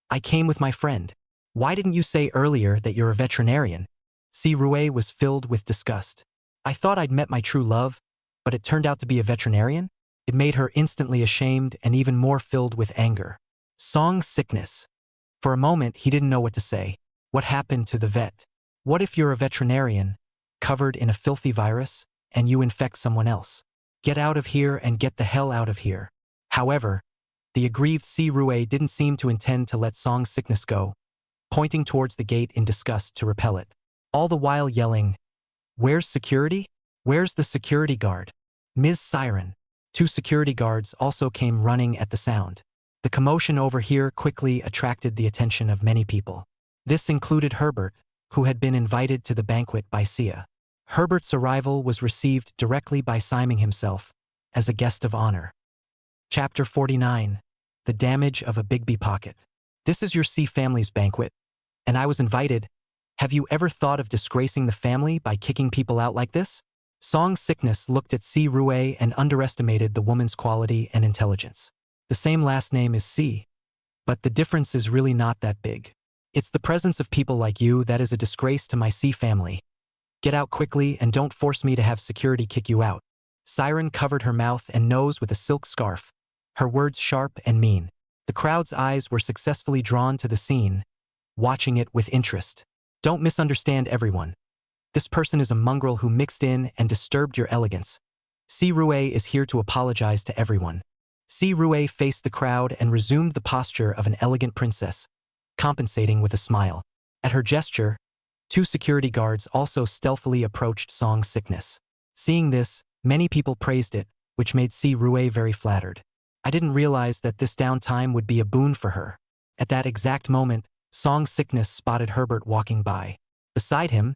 I came with my friend. Why didn't you say earlier that you're a veterinarian? Si Rue was filled with disgust. I thought I'd met my true love, but it turned out to be a veterinarian? It made her instantly ashamed and even more filled with anger. Song Sickness. For a moment, he didn't know what to say. What happened to the vet? What if you're a veterinarian, covered in a filthy virus, and you infect someone else? Get out of here and get the hell out of here. However, the aggrieved Si Rue didn't seem to intend to let Song Sickness go, pointing towards the gate in disgust to repel it, all the while yelling, Where's security? Where's the security guard? Ms. Siren. 2 security guards also came running at the sound. The commotion over here quickly attracted the attention of many people. This included Herbert, who had been invited to the banquet by Sia. Herbert's arrival was received directly by Simon himself, as a guest of honor. Chapter 49. The Damage of a Bigby Pocket. This is your C family's banquet, and I was invited. Have you ever thought of disgracing the family by kicking people out like this? Song Sickness looked at Si Rue and underestimated the woman's quality and intelligence. The same last name is Si, but the difference is really not that big. It's the presence of people like you that is a disgrace to my C family. Get out quickly and don't force me to have security kick you out. Siren covered her mouth and nose with a silk scarf, her words sharp and mean. The crowd's eyes were successfully drawn to the scene, watching it with interest. Don't misunderstand everyone. This person is a mongrel who mixed in and disturbed your elegance. Si Rue is here to apologize to everyone. Si Rue faced the crowd and resumed the posture of an elegant princess, compensating with a smile. At her gesture, 2 security guards also stealthily approached Song Sickness. Seeing this, many people praised it, which made Si Rue very flattered. I didn't realize that this downtime would be a boon for her. At that exact moment, Song Sickness spotted Herbert walking by. Beside him,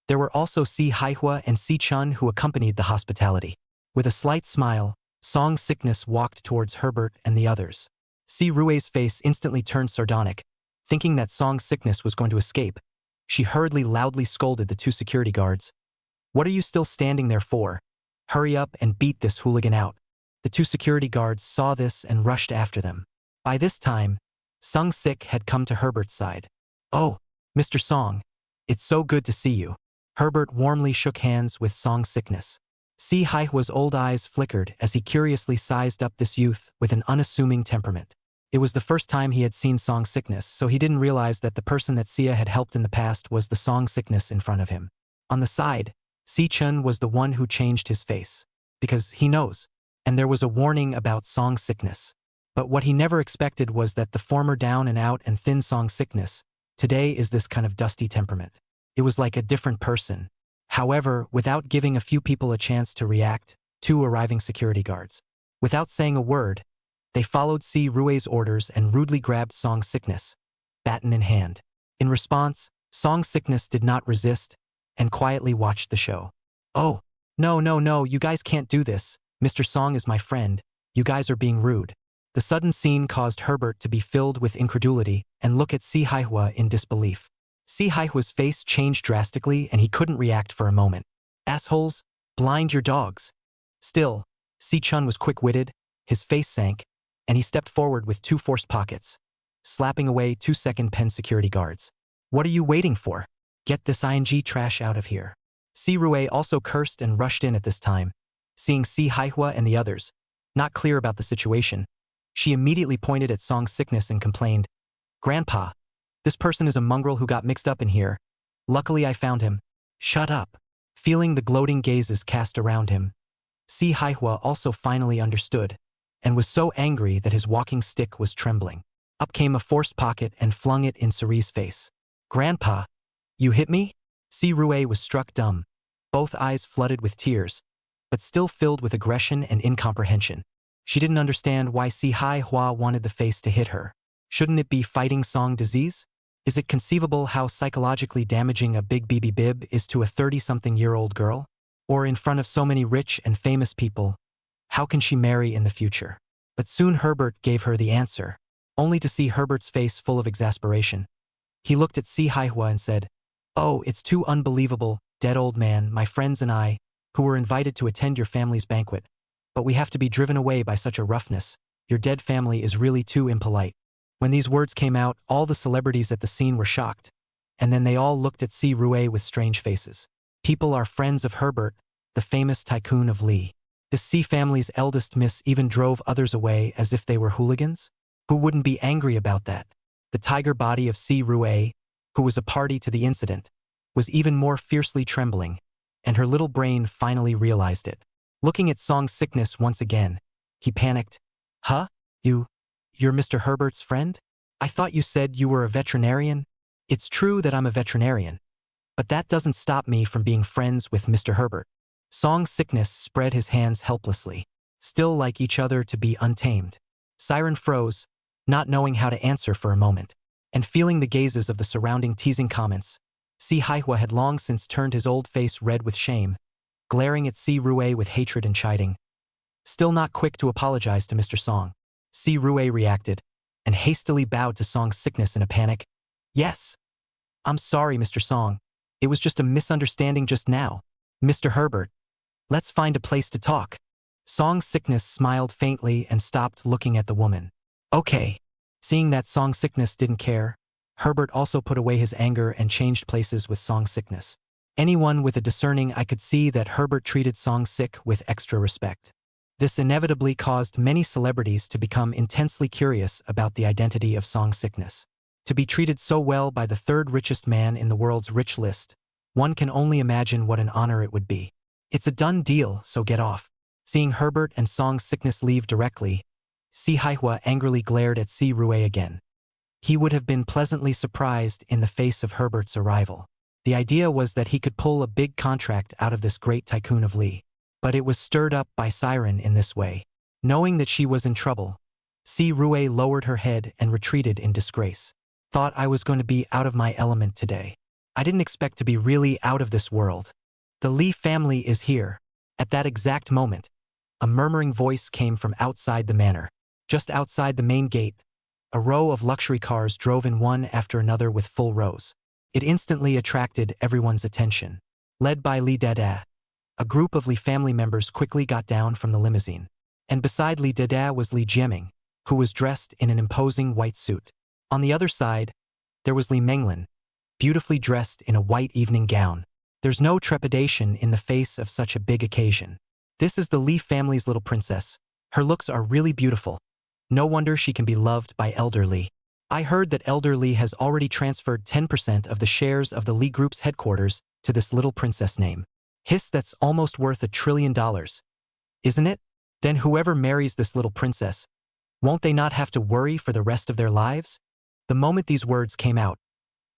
there were also Si Haihua and Si Chun who accompanied the hospitality. With a slight smile, Song Sickness walked towards Herbert and the others. Si Rue's face instantly turned sardonic, thinking that Song Sickness was going to escape. She hurriedly loudly scolded the 2 security guards. What are you still standing there for? Hurry up and beat this hooligan out. The 2 security guards saw this and rushed after them. By this time, Song Sick had come to Herbert's side. Oh, Mr. Song, it's so good to see you. Herbert warmly shook hands with Song Sickness. Si Haihua's old eyes flickered as he curiously sized up this youth with an unassuming temperament. It was the first time he had seen Song Sickness, so he didn't realize that the person that Sia had helped in the past was the Song Sickness in front of him. On the side, Si Chun was the one who changed his face. Because he knows. And there was a warning about Song Sickness. But what he never expected was that the former down and out and thin Song Sickness today is this kind of dusty temperament. It was like a different person. However, without giving a few people a chance to react, 2 arriving security guards Without saying a word, they followed Si Rue's orders and rudely grabbed Song Sickness, baton in hand. In response, Song Sickness did not resist and quietly watched the show. "Oh, no, you guys can't do this. Mr. Song is my friend. You guys are being rude." The sudden scene caused Herbert to be filled with incredulity and look at Si Haihua in disbelief. Si Haihua's face changed drastically and he couldn't react for a moment. "Assholes, blind your dogs." Still, Si Chun was quick-witted, his face sank, and he stepped forward with 2 forced pockets, slapping away 2-second pen security guards. "What are you waiting for? Get this ing trash out of here." Si Rue also cursed and rushed in at this time. Seeing Si Haihua and the others, not clear about the situation, she immediately pointed at Song Sickness and complained, "Grandpa, this person is a mongrel who got mixed up in here. Luckily I found him." "Shut up." Feeling the gloating gazes cast around him, Si Haihua also finally understood, and was so angry that his walking stick was trembling. Up came a forced pocket and flung it in Ceri's face. "Grandpa, you hit me?" Si Rue was struck dumb, both eyes flooded with tears, but still filled with aggression and incomprehension. She didn't understand why Si Haihua wanted the face to hit her. Shouldn't it be fighting song disease? Is it conceivable how psychologically damaging a big BB bib is to a 30-something-year-old girl? Or in front of so many rich and famous people, how can she marry in the future? But soon Herbert gave her the answer, only to see Herbert's face full of exasperation. He looked at Si Haihua and said, "Oh, it's too unbelievable, dead old man, my friends and I, who were invited to attend your family's banquet. But we have to be driven away by such a roughness. Your dead family is really too impolite." When these words came out, all the celebrities at the scene were shocked, and then they all looked at Si Rue with strange faces. People are friends of Herbert, the famous tycoon of Lee. The Si family's eldest miss even drove others away as if they were hooligans? Who wouldn't be angry about that? The tiger body of Si Rue, who was a party to the incident, was even more fiercely trembling, and her little brain finally realized it. Looking at Song Sickness once again, he panicked. "Huh? You're Mr. Herbert's friend? I thought you said you were a veterinarian." "It's true that I'm a veterinarian, but that doesn't stop me from being friends with Mr. Herbert." Song Sickness spread his hands helplessly, still like each other to be untamed. Siren froze, not knowing how to answer for a moment, and feeling the gazes of the surrounding teasing comments. Si Haihua had long since turned his old face red with shame, glaring at Si Rue with hatred and chiding. Still not quick to apologize to Mr. Song, Si Rue reacted, and hastily bowed to Song Sickness in a panic. "Yes. I'm sorry, Mr. Song. It was just a misunderstanding just now. Mr. Herbert, let's find a place to talk." Song Sickness smiled faintly and stopped looking at the woman. "Okay." Seeing that Song Sickness didn't care, Herbert also put away his anger and changed places with Song Sickness. Anyone with a discerning eye could see that Herbert treated Song Sick with extra respect. This inevitably caused many celebrities to become intensely curious about the identity of Song Sickness. To be treated so well by the third richest man in the world's rich list, one can only imagine what an honor it would be. "It's a done deal, so get off." Seeing Herbert and Song Sickness leave directly, Si Haihua angrily glared at Si Rue again. He would have been pleasantly surprised in the face of Herbert's arrival. The idea was that he could pull a big contract out of this great tycoon of Lee. But it was stirred up by Siren in this way. Knowing that she was in trouble, Si Rue lowered her head and retreated in disgrace. "Thought I was going to be out of my element today. I didn't expect to be really out of this world. The Lee family is here." At that exact moment, a murmuring voice came from outside the manor. Just outside the main gate, a row of luxury cars drove in one after another with full rows. It instantly attracted everyone's attention. Led by Li Dada, a group of Li family members quickly got down from the limousine. And beside Li Dada was Li Jieming, who was dressed in an imposing white suit. On the other side, there was Li Menglin, beautifully dressed in a white evening gown. There's no trepidation in the face of such a big occasion. This is the Li family's little princess. Her looks are really beautiful. No wonder she can be loved by Elder Li. I heard that Elder Li has already transferred 10% of the shares of the Li Group's headquarters to this little princess name. Hiss, that's almost worth $1 trillion. Isn't it? Then whoever marries this little princess, won't they not have to worry for the rest of their lives? The moment these words came out,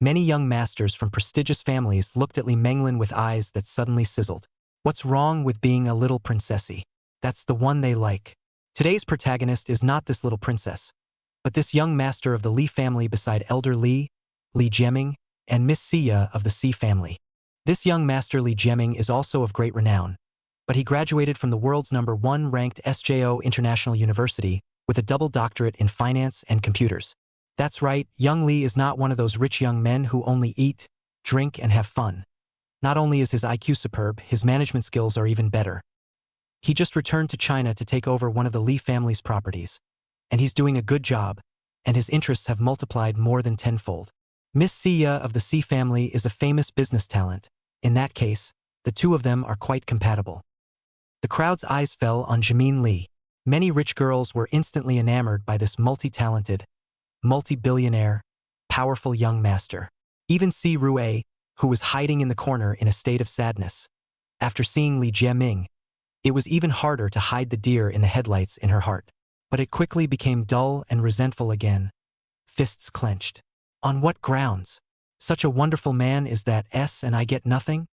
many young masters from prestigious families looked at Li Menglin with eyes that suddenly sizzled. What's wrong with being a little princessy? That's the one they like. Today's protagonist is not this little princess, but this young master of the Li family beside Elder Li, Li Jieming, and Miss Xia of the Xi family. This young master Li Jieming is also of great renown, but he graduated from the world's #1 ranked SJO International University with a double doctorate in finance and computers. That's right, young Li is not one of those rich young men who only eat, drink, and have fun. Not only is his IQ superb, his management skills are even better. He just returned to China to take over one of the Li family's properties, and he's doing a good job, and his interests have multiplied more than tenfold. Miss Xia of the Xi family is a famous business talent. In that case, the two of them are quite compatible. The crowd's eyes fell on Jimin Li. Many rich girls were instantly enamored by this multi-talented, multi-billionaire, powerful young master. Even Si Rue, who was hiding in the corner in a state of sadness. After seeing Li Jieming, it was even harder to hide the deer in the headlights in her heart. But it quickly became dull and resentful again. Fists clenched. On what grounds? Such a wonderful man is that and I get nothing?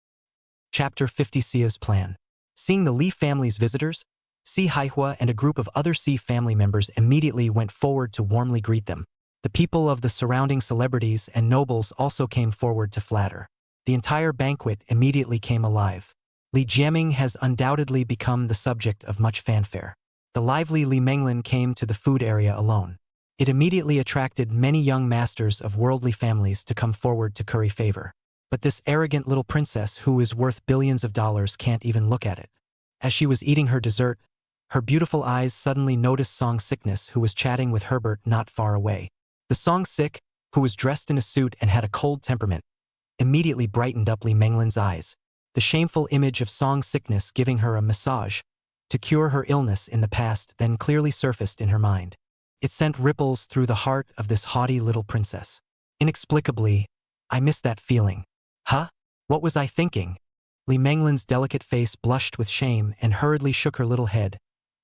Chapter 50 Xia's Plan. Seeing the Li family's visitors, Si Haihua and a group of other Si family members immediately went forward to warmly greet them. The people of the surrounding celebrities and nobles also came forward to flatter. The entire banquet immediately came alive. Li Jieming has undoubtedly become the subject of much fanfare. The lively Li Menglin came to the food area alone. It immediately attracted many young masters of worldly families to come forward to curry favor. But this arrogant little princess who is worth billions of dollars can't even look at it. As she was eating her dessert, her beautiful eyes suddenly noticed Song Sickness, who was chatting with Herbert not far away. The Song Sick, who was dressed in a suit and had a cold temperament, immediately brightened up Li Menglin's eyes. The shameful image of Song Sickness giving her a massage to cure her illness in the past then clearly surfaced in her mind. It sent ripples through the heart of this haughty little princess. Inexplicably, I miss that feeling. Huh? What was I thinking? Li Menglin's delicate face blushed with shame and hurriedly shook her little head,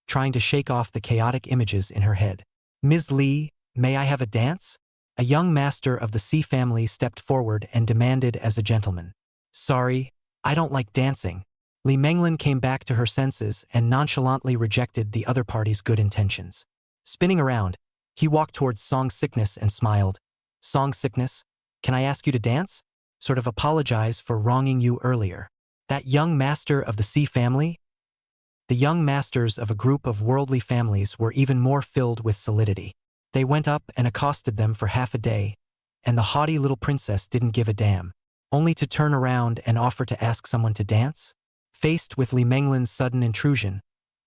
trying to shake off the chaotic images in her head. Ms. Li, may I have a dance? A young master of the Xi family stepped forward and demanded as a gentleman. Sorry, I don't like dancing. Li Menglin came back to her senses and nonchalantly rejected the other party's good intentions. Spinning around, he walked towards Song Sickness and smiled. Song Sickness, can I ask you to dance? Sort of apologize for wronging you earlier. That young master of the Xi family? The young masters of a group of worldly families were even more filled with solidity. They went up and accosted them for half a day, and the haughty little princess didn't give a damn, only to turn around and offer to ask someone to dance? Faced with Li Menglin's sudden intrusion,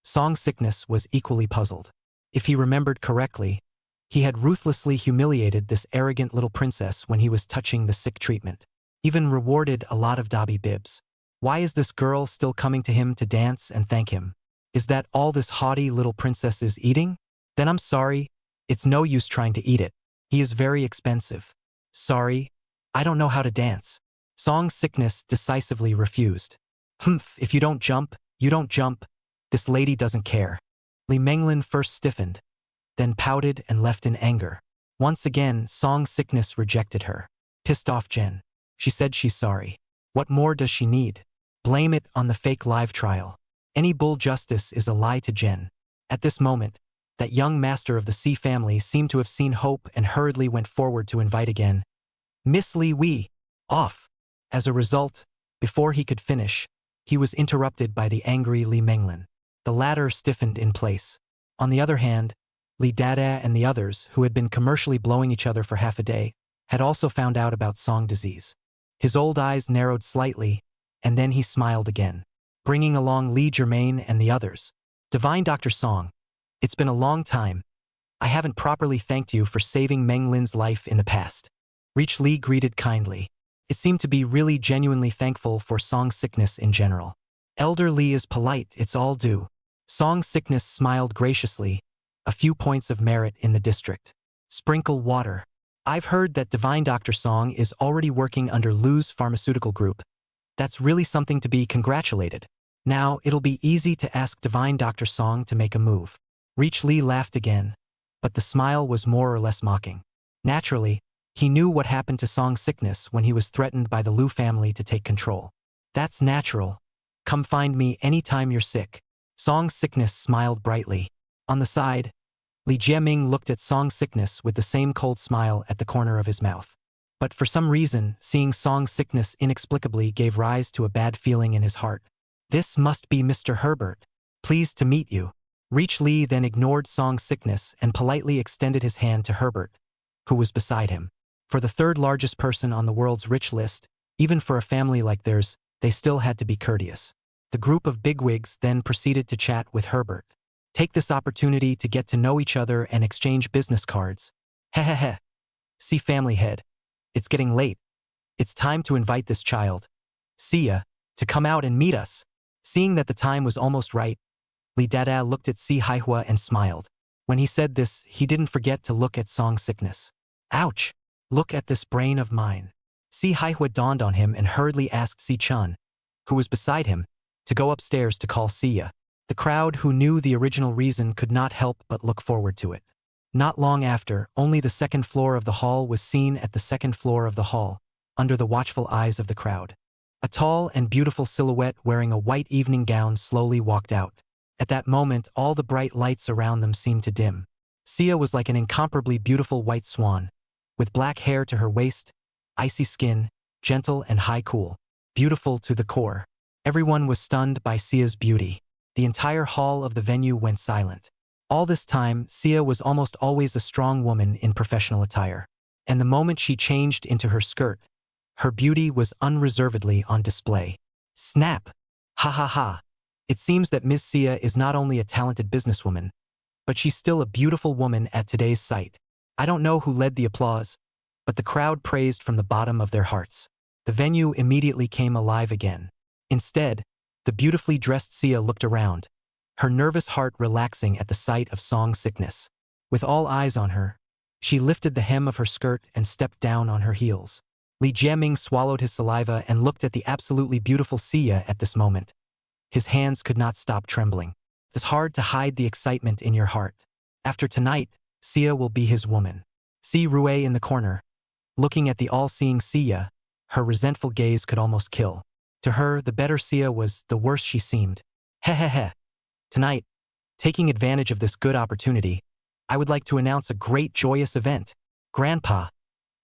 Song Sickness was equally puzzled. If he remembered correctly, he had ruthlessly humiliated this arrogant little princess when he was touching the sick treatment, even rewarded a lot of dobby bibs. Why is this girl still coming to him to dance and thank him? Is that all this haughty little princess is eating? Then I'm sorry, it's no use trying to eat it. He is very expensive. Sorry, I don't know how to dance. Song Sickness decisively refused. Humph, if you don't jump, you don't jump. This lady doesn't care. Li Menglin first stiffened, then pouted and left in anger. Once again, Song Sickness rejected her. Pissed off Jen. She said she's sorry. What more does she need? Blame it on the fake live trial. Any bull justice is a lie to Jen. At this moment, that young master of the Xi family seemed to have seen hope and hurriedly went forward to invite again. Miss Li Wei, off. As a result, before he could finish, he was interrupted by the angry Li Menglin. The latter stiffened in place. On the other hand, Li Dada and the others, who had been commercially blowing each other for half a day, had also found out about Song disease. His old eyes narrowed slightly, and then he smiled again, bringing along Li Germain and the others. Divine Dr. Song, it's been a long time. I haven't properly thanked you for saving Meng Lin's life in the past. Reach Li greeted kindly. It seemed to be really genuinely thankful for Song Sickness in general. Elder Li is polite, it's all due. Song Sickness smiled graciously, a few points of merit in the district. Sprinkle water. I've heard that Divine Dr. Song is already working under Lu's pharmaceutical group. That's really something to be congratulated. Now, it'll be easy to ask Divine Dr. Song to make a move. Reach Li laughed again, but the smile was more or less mocking. Naturally, he knew what happened to Song Sickness when he was threatened by the Lu family to take control. That's natural. Come find me anytime you're sick. Song Sickness smiled brightly. On the side, Li Jieming looked at Song Sickness with the same cold smile at the corner of his mouth. But for some reason, seeing Song Sickness inexplicably gave rise to a bad feeling in his heart. This must be Mr. Herbert. Pleased to meet you. Reach Li then ignored Song Sickness and politely extended his hand to Herbert, who was beside him. For the third largest person on the world's rich list, even for a family like theirs, they still had to be courteous. The group of bigwigs then proceeded to chat with Herbert. Take this opportunity to get to know each other and exchange business cards. Hehehe. See family head. It's getting late. It's time to invite this child, Sia, to come out and meet us. Seeing that the time was almost right, Li Dada looked at Si Haihua and smiled. When he said this, he didn't forget to look at Song Sickness. Ouch! Look at this brain of mine. Si Haihua dawned on him and hurriedly asked Si Chun, who was beside him, to go upstairs to call Sia. The crowd who knew the original reason could not help but look forward to it. Not long after, only the second floor of the hall was seen at the second floor of the hall, under the watchful eyes of the crowd. A tall and beautiful silhouette wearing a white evening gown slowly walked out. At that moment, all the bright lights around them seemed to dim. Sia was like an incomparably beautiful white swan, with black hair to her waist, icy skin, gentle and high cool, beautiful to the core. Everyone was stunned by Sia's beauty. The entire hall of the venue went silent. All this time, Sia was almost always a strong woman in professional attire. And the moment she changed into her skirt, her beauty was unreservedly on display. Snap! Ha ha ha! It seems that Miss Sia is not only a talented businesswoman, but she's still a beautiful woman at today's sight. I don't know who led the applause, but the crowd praised from the bottom of their hearts. The venue immediately came alive again. Instead, the beautifully dressed Sia looked around, her nervous heart relaxing at the sight of Song Sickness. With all eyes on her, she lifted the hem of her skirt and stepped down on her heels. Li Jieming swallowed his saliva and looked at the absolutely beautiful Sia at this moment. His hands could not stop trembling. It's hard to hide the excitement in your heart. After tonight, Sia will be his woman. Si Rue in the corner, looking at the all-seeing Sia, her resentful gaze could almost kill. To her, the better Sia was, the worse she seemed. Hehehe. Tonight, taking advantage of this good opportunity, I would like to announce a great joyous event. Grandpa,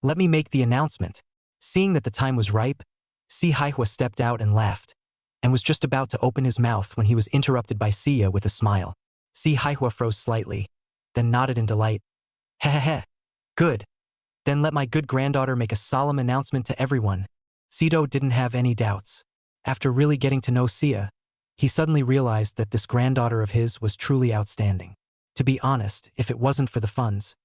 let me make the announcement. Seeing that the time was ripe, Si Haihua stepped out and laughed, and was just about to open his mouth when he was interrupted by Sia with a smile. Si Haihua froze slightly, then nodded in delight. Hehehe. Good. Then let my good granddaughter make a solemn announcement to everyone. Sido didn't have any doubts. After really getting to know Sia, he suddenly realized that this granddaughter of his was truly outstanding. To be honest, if it wasn't for the funds,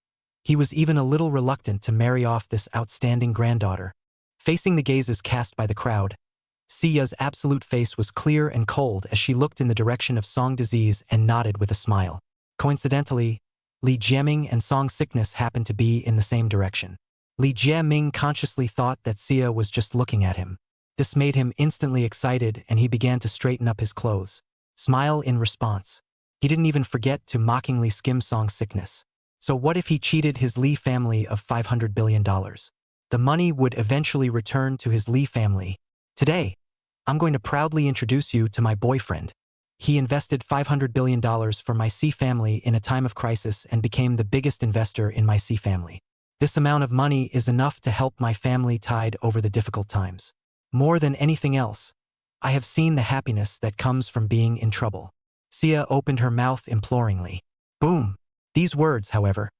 he was even a little reluctant to marry off this outstanding granddaughter. Facing the gazes cast by the crowd, Sia's absolute face was clear and cold as she looked in the direction of Song Disease and nodded with a smile. Coincidentally, Li Jieming and Song Sickness happened to be in the same direction. Li Jieming consciously thought that Sia was just looking at him. This made him instantly excited and he began to straighten up his clothes. Smile in response. He didn't even forget to mockingly skim Song Sickness. So what if he cheated his Li family of $500 billion? The money would eventually return to his Li family. Today, I'm going to proudly introduce you to my boyfriend. He invested $500 billion for my C family in a time of crisis and became the biggest investor in my C family. This amount of money is enough to help my family tide over the difficult times. More than anything else, I have seen the happiness that comes from being in trouble. Sia opened her mouth imploringly. Boom! These words, however,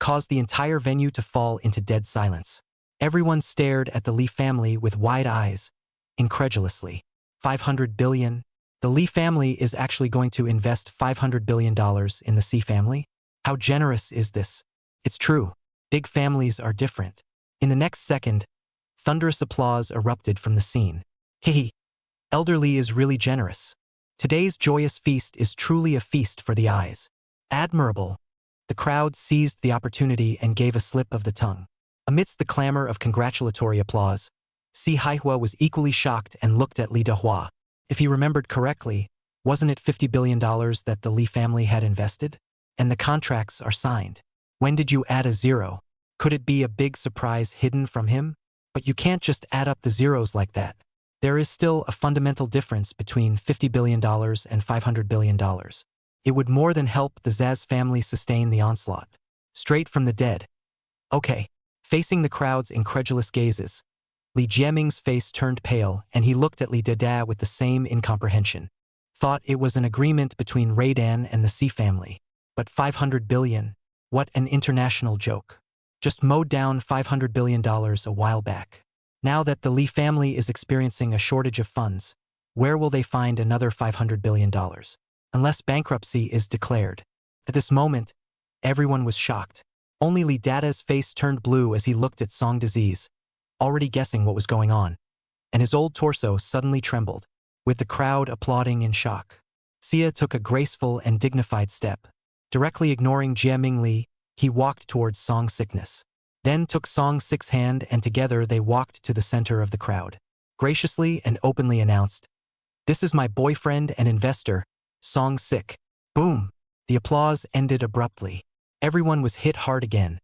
caused the entire venue to fall into dead silence. Everyone stared at the Li family with wide eyes, incredulously. 500 billion? The Li family is actually going to invest $500 billion in the C family? How generous is this? It's true. Big families are different. In the next second, thunderous applause erupted from the scene. Hehe. Elder Li is really generous. Today's joyous feast is truly a feast for the eyes. Admirable. The crowd seized the opportunity and gave a slip of the tongue. Amidst the clamor of congratulatory applause, Si Haihua was equally shocked and looked at Li Dehua. If he remembered correctly, wasn't it $50 billion that the Li family had invested? And the contracts are signed. When did you add a zero? Could it be a big surprise hidden from him? But you can't just add up the zeros like that. There is still a fundamental difference between $50 billion and $500 billion. It would more than help the Zaz family sustain the onslaught. Straight from the dead. Okay. Facing the crowd's incredulous gazes, Li Jiaming's face turned pale and he looked at Li Dada with the same incomprehension. Thought it was an agreement between Raidan and the C family. But 500 billion? What an international joke. Just mowed down $500 billion a while back. Now that the Li family is experiencing a shortage of funds, where will they find another $500 billion? Unless bankruptcy is declared. At this moment, everyone was shocked. Only Li Dada's face turned blue as he looked at Song Disease, already guessing what was going on. And his old torso suddenly trembled, with the crowd applauding in shock. Xia took a graceful and dignified step. Directly ignoring Jiaming Li, he walked towards Song Sickness. Then took Song Sick's hand and together they walked to the center of the crowd. Graciously and openly announced, "This is my boyfriend and investor, Song Sick." Boom! The applause ended abruptly. Everyone was hit hard again.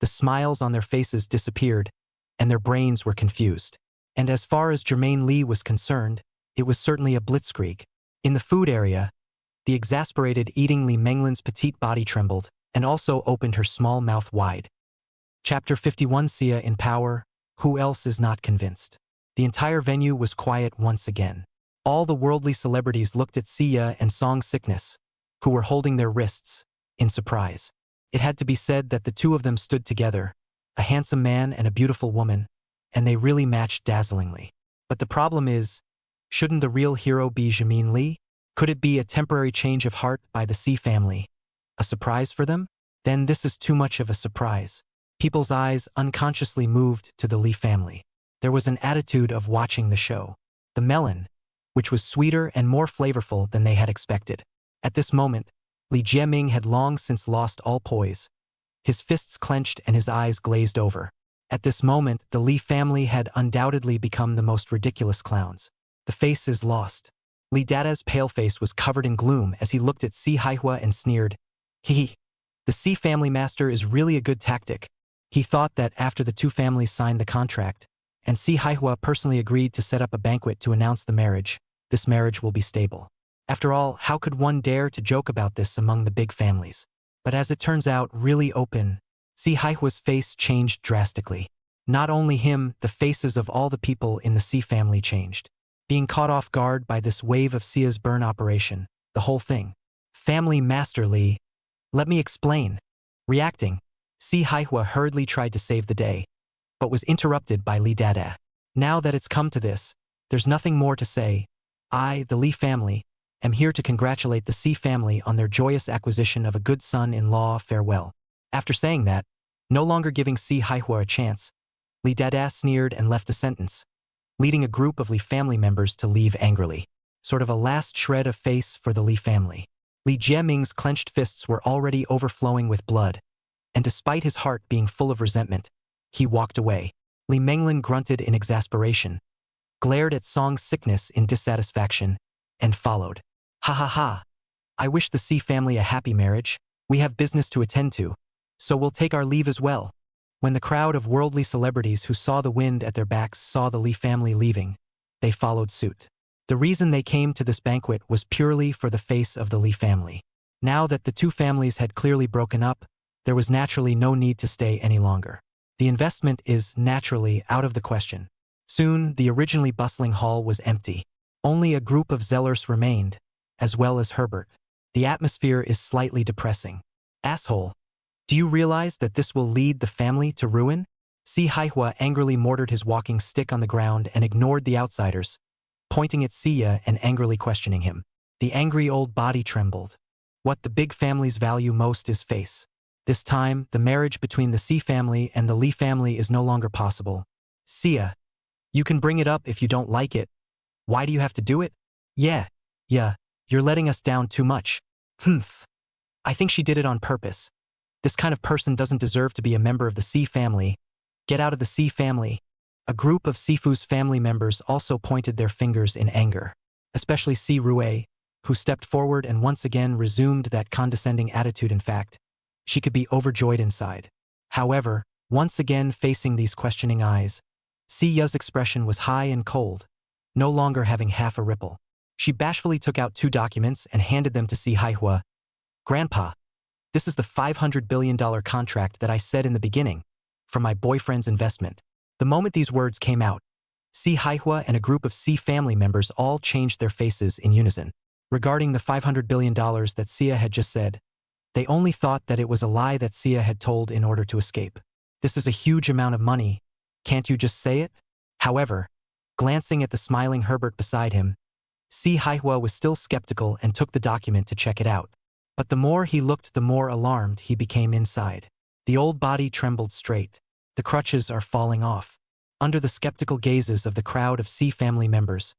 The smiles on their faces disappeared, and their brains were confused. And as far as Jermaine Li was concerned, it was certainly a blitzkrieg. In the food area, the exasperated eating Li Menglin's petite body trembled and also opened her small mouth wide. Chapter 51 Xia in Power, Who Else Is Not Convinced? The entire venue was quiet once again. All the worldly celebrities looked at Xia and Song Sickness, who were holding their wrists, in surprise. It had to be said that the two of them stood together, a handsome man and a beautiful woman, and they really matched dazzlingly. But the problem is, shouldn't the real hero be Jimin Li? Could it be a temporary change of heart by the C family? A surprise for them? Then this is too much of a surprise. People's eyes unconsciously moved to the Li family. There was an attitude of watching the show. The melon, which was sweeter and more flavorful than they had expected. At this moment, Li Jiaming had long since lost all poise. His fists clenched and his eyes glazed over. At this moment, the Li family had undoubtedly become the most ridiculous clowns. The face is lost. Li Dada's pale face was covered in gloom as he looked at Si Haihua and sneered, "Hee. The C family master is really a good tactic." He thought that after the two families signed the contract, and Si Haihua personally agreed to set up a banquet to announce the marriage, this marriage will be stable. After all, how could one dare to joke about this among the big families? But as it turns out, really open, Si Haihua's face changed drastically. Not only him, the faces of all the people in the Si family changed. Being caught off guard by this wave of Xia's burn operation, the whole thing. Family Master Li. Let me explain. Reacting, Si Haihua hurriedly tried to save the day, but was interrupted by Li Dada. Now that it's come to this, there's nothing more to say. I, the Li family, am here to congratulate the Si family on their joyous acquisition of a good son-in-law. Farewell. After saying that, no longer giving Si Haihua a chance, Li Dada sneered and left a sentence, leading a group of Li family members to leave angrily. Sort of a last shred of face for the Li family. Li Jiaming's clenched fists were already overflowing with blood, and despite his heart being full of resentment, he walked away. Li Menglin grunted in exasperation, glared at Song Sickness in dissatisfaction, and followed. Ha ha ha. I wish the Si family a happy marriage. We have business to attend to, so we'll take our leave as well. When the crowd of worldly celebrities who saw the wind at their backs saw the Li family leaving, they followed suit. The reason they came to this banquet was purely for the face of the Li family. Now that the two families had clearly broken up, there was naturally no need to stay any longer. The investment is naturally out of the question. Soon, the originally bustling hall was empty. Only a group of Zellers remained, as well as Herbert. The atmosphere is slightly depressing. Asshole. Do you realize that this will lead the family to ruin? Si Haihua angrily mortared his walking stick on the ground and ignored the outsiders, pointing at Xia and angrily questioning him. The angry old body trembled. What the big families value most is face. This time, the marriage between the Si family and the Li family is no longer possible. Xia, you can bring it up if you don't like it. Why do you have to do it? Yeah, you're letting us down too much. Humph. I think she did it on purpose. This kind of person doesn't deserve to be a member of the Si family. Get out of the Si family. A group of Sifu's family members also pointed their fingers in anger, especially Si Rue, who stepped forward and once again resumed that condescending attitude. In fact, she could be overjoyed inside. However, once again facing these questioning eyes, Si Ya's expression was high and cold, no longer having half a ripple. She bashfully took out 2 documents and handed them to Si Haihua, Grandpa, this is the $500 billion contract that I said in the beginning, for my boyfriend's investment. The moment these words came out, Si Haihua and a group of Si family members all changed their faces in unison. Regarding the $500 billion that Sia had just said, they only thought that it was a lie that Sia had told in order to escape. This is a huge amount of money. Can't you just say it? However, glancing at the smiling Herbert beside him, Si Haihua was still skeptical and took the document to check it out. But the more he looked, the more alarmed he became inside. The old body trembled straight. The crutches are falling off. Under the skeptical gazes of the crowd of Si family members,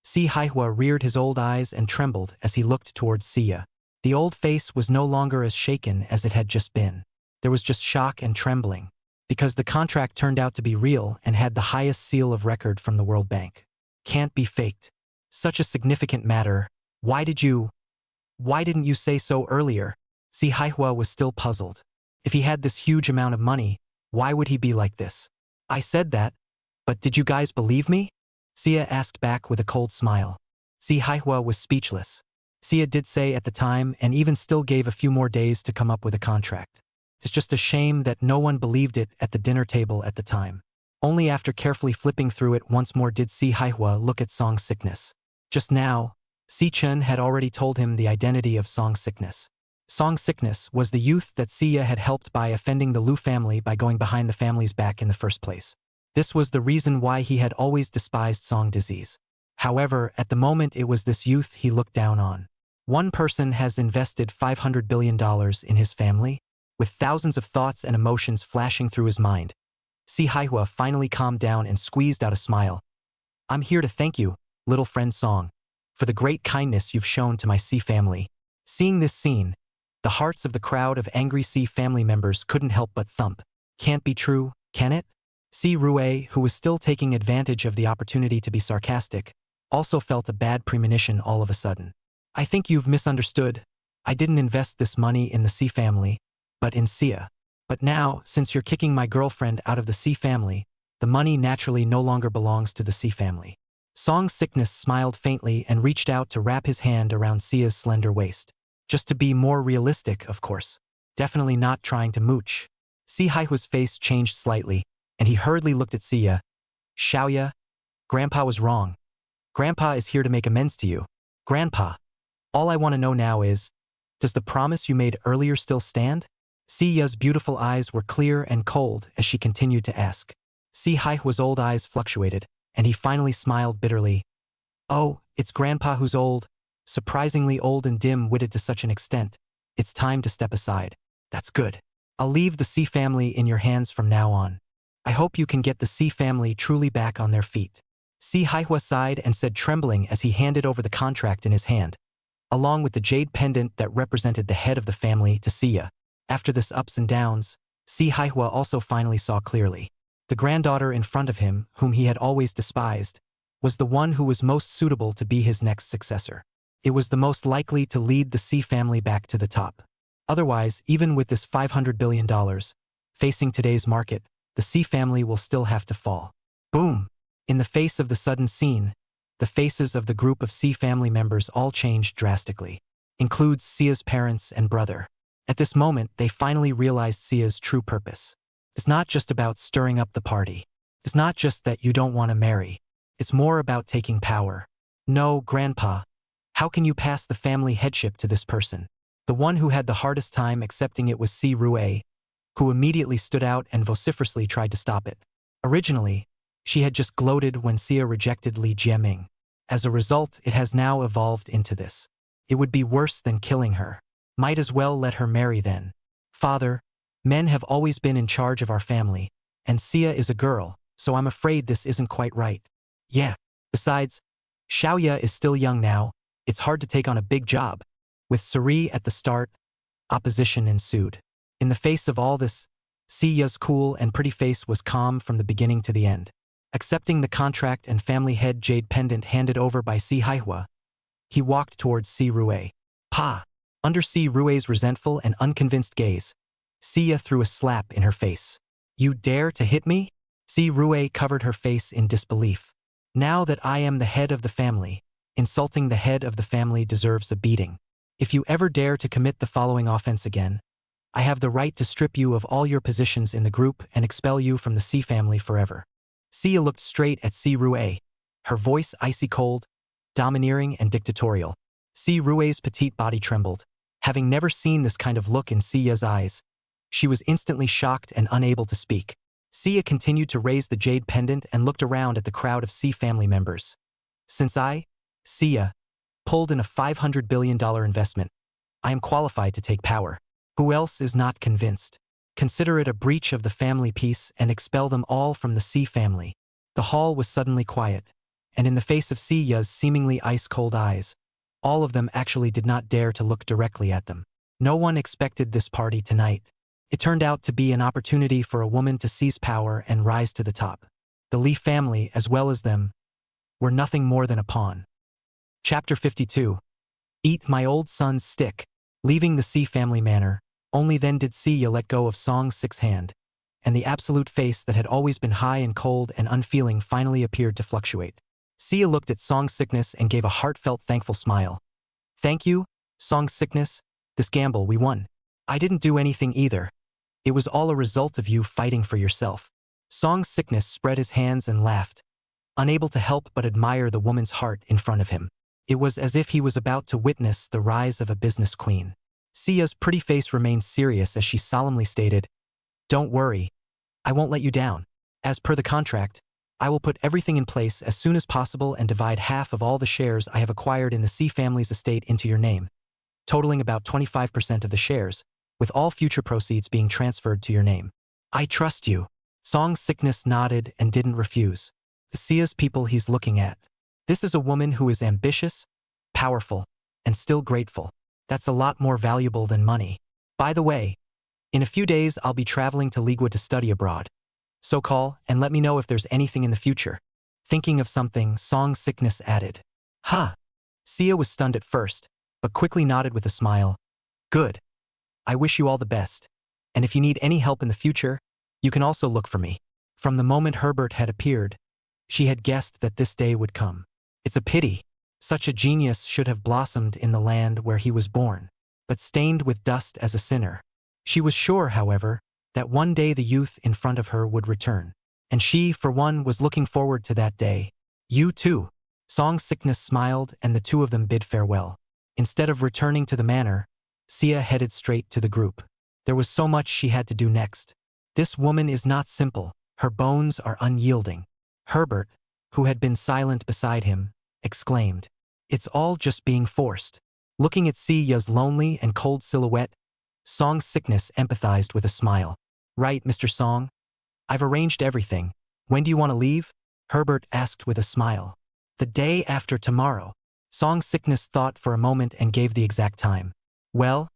Si Haihua reared his old eyes and trembled as he looked towards Sia. The old face was no longer as shaken as it had just been. There was just shock and trembling, because the contract turned out to be real and had the highest seal of record from the World Bank. Can't be faked. Such a significant matter. Why didn't you say so earlier? Si Haihua was still puzzled. If he had this huge amount of money, why would he be like this? I said that, but did you guys believe me? Sia asked back with a cold smile. Si Haihua was speechless. Sia did say at the time and even still gave a few more days to come up with a contract. It's just a shame that no one believed it at the dinner table at the time. Only after carefully flipping through it once more did Si Haihua look at Song's sickness. Just now, Si Chen had already told him the identity of Song's sickness. Song's sickness was the youth that Sia had helped by offending the Lu family by going behind the family's back in the first place. This was the reason why he had always despised Song disease. However, at the moment it was this youth he looked down on. One person has invested $500 billion in his family, with thousands of thoughts and emotions flashing through his mind. Si Haihua finally calmed down and squeezed out a smile. I'm here to thank you, little friend Song, for the great kindness you've shown to my Si family. Seeing this scene, the hearts of the crowd of angry Si family members couldn't help but thump. Can't be true, can it? Si Rui, who was still taking advantage of the opportunity to be sarcastic, also felt a bad premonition all of a sudden. I think you've misunderstood. I didn't invest this money in the Si family, but in Sia. But now, since you're kicking my girlfriend out of the Si family, the money naturally no longer belongs to the Si family. Song's sickness smiled faintly and reached out to wrap his hand around Sia's slender waist. Just to be more realistic, of course. Definitely not trying to mooch. Si Haihua's face changed slightly, and he hurriedly looked at Sia. Xiaoya, Grandpa was wrong. Grandpa is here to make amends to you. Grandpa, all I want to know now is, does the promise you made earlier still stand? Sia's beautiful eyes were clear and cold as she continued to ask. Si Haihua's old eyes fluctuated, and he finally smiled bitterly. Oh, it's Grandpa who's old. Surprisingly old and dim-witted to such an extent. It's time to step aside. That's good. I'll leave the Si family in your hands from now on. I hope you can get the Si family truly back on their feet. Si Haihua sighed and said, trembling as he handed over the contract in his hand, along with the jade pendant that represented the head of the family, to Sia. After this ups and downs, Si Haihua also finally saw clearly. The granddaughter in front of him, whom he had always despised, was the one who was most suitable to be his next successor. It was the most likely to lead the Si family back to the top. Otherwise, even with this $500 billion, facing today's market, the Si family will still have to fall. Boom! In the face of the sudden scene, the faces of the group of Si family members all changed drastically. Includes Sia's parents and brother. At this moment, they finally realized Sia's true purpose. It's not just about stirring up the party. It's not just that you don't want to marry. It's more about taking power. No, Grandpa. How can you pass the family headship to this person? The one who had the hardest time accepting it was Si Rui, who immediately stood out and vociferously tried to stop it. Originally, she had just gloated when Sia rejected Li Jiaming. As a result, it has now evolved into this. It would be worse than killing her. Might as well let her marry then. Father, men have always been in charge of our family, and Sia is a girl, so I'm afraid this isn't quite right. Yeah. Besides, Xiaoya is still young now. It's hard to take on a big job. With Suri at the start, opposition ensued. In the face of all this, Sia's cool and pretty face was calm from the beginning to the end. Accepting the contract and family head jade pendant handed over by Si Haihua, he walked towards Si Rui. Pa! Under Si Rui's resentful and unconvinced gaze, Sia threw a slap in her face. You dare to hit me? Si Rui covered her face in disbelief. Now that I am the head of the family, insulting the head of the family deserves a beating. If you ever dare to commit the following offense again, I have the right to strip you of all your positions in the group and expel you from the C family forever. Sia looked straight at Si Rue, her voice icy cold, domineering and dictatorial. Si Rue's petite body trembled. Having never seen this kind of look in Sia's eyes, she was instantly shocked and unable to speak. Sia continued to raise the jade pendant and looked around at the crowd of C family members. Since Sia, pulled in a $500 billion investment, I am qualified to take power. Who else is not convinced? Consider it a breach of the family peace and expel them all from the C family. The hall was suddenly quiet, and in the face of Sia's seemingly ice-cold eyes, all of them actually did not dare to look directly at them. No one expected this party tonight. It turned out to be an opportunity for a woman to seize power and rise to the top. The Lee family, as well as them, were nothing more than a pawn. Chapter 52. Eat my old son's stick. Leaving the C family manor, only then did Sia let go of Song 6's hand, and the absolute face that had always been high and cold and unfeeling finally appeared to fluctuate. Sia looked at Song Sickness and gave a heartfelt thankful smile. Thank you, Song Sickness. This gamble, we won. I didn't do anything either. It was all a result of you fighting for yourself. Song Sickness spread his hands and laughed, unable to help but admire the woman's heart in front of him. It was as if he was about to witness the rise of a business queen. Sia's pretty face remained serious as she solemnly stated, "Don't worry. I won't let you down. As per the contract, I will put everything in place as soon as possible and divide half of all the shares I have acquired in the C family's estate into your name, totaling about 25% of the shares, with all future proceeds being transferred to your name. I trust you." Song Sickness nodded and didn't refuse. The Sia's people he's looking at. This is a woman who is ambitious, powerful, and still grateful. That's a lot more valuable than money. By the way, in a few days I'll be traveling to Ligua to study abroad. So call and let me know if there's anything in the future. Thinking of something, Song Sickness added. Huh. Sia was stunned at first, but quickly nodded with a smile. Good. I wish you all the best. And if you need any help in the future, you can also look for me. From the moment Herbert had appeared, she had guessed that this day would come. It's a pity. Such a genius should have blossomed in the land where he was born, but stained with dust as a sinner. She was sure, however, that one day the youth in front of her would return, and she, for one, was looking forward to that day. You too. Song Sickness smiled and the two of them bid farewell. Instead of returning to the manor, Sia headed straight to the group. There was so much she had to do next. This woman is not simple. Her bones are unyielding. Herbert, who had been silent beside him, exclaimed, "It's all just being forced." Looking at Sia's lonely and cold silhouette, Song Sickness empathized with a smile. Right, Mr. Song? I've arranged everything. When do you want to leave? Herbert asked with a smile. The day after tomorrow. Song Sickness thought for a moment and gave the exact time. Well,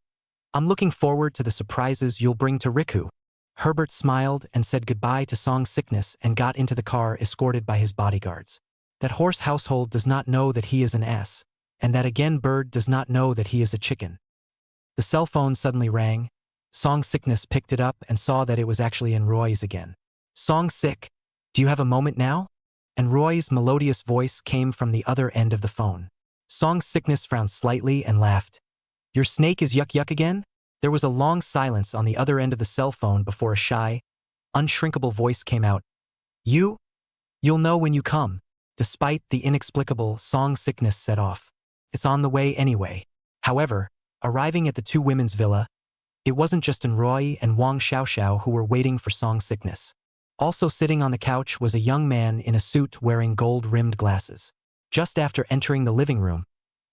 I'm looking forward to the surprises you'll bring to Riku. Herbert smiled and said goodbye to Song Sickness and got into the car escorted by his bodyguards. That horse household does not know that he is an ass, and that again bird does not know that he is a chicken. The cell phone suddenly rang. Song Sickness picked it up and saw that it was actually in Roy's again. Song Sick, do you have a moment now? And Roy's melodious voice came from the other end of the phone. Song Sickness frowned slightly and laughed. Your snake is yuck yuck again? There was a long silence on the other end of the cell phone before a shy, unshrinkable voice came out. You'll know when you come. Despite the inexplicable, Song Sickness set off. It's on the way anyway. However, arriving at the two women's villa, it wasn't just Roy and Wang Xiaoxiao who were waiting for Song Sickness. Also sitting on the couch was a young man in a suit wearing gold-rimmed glasses. Just after entering the living room,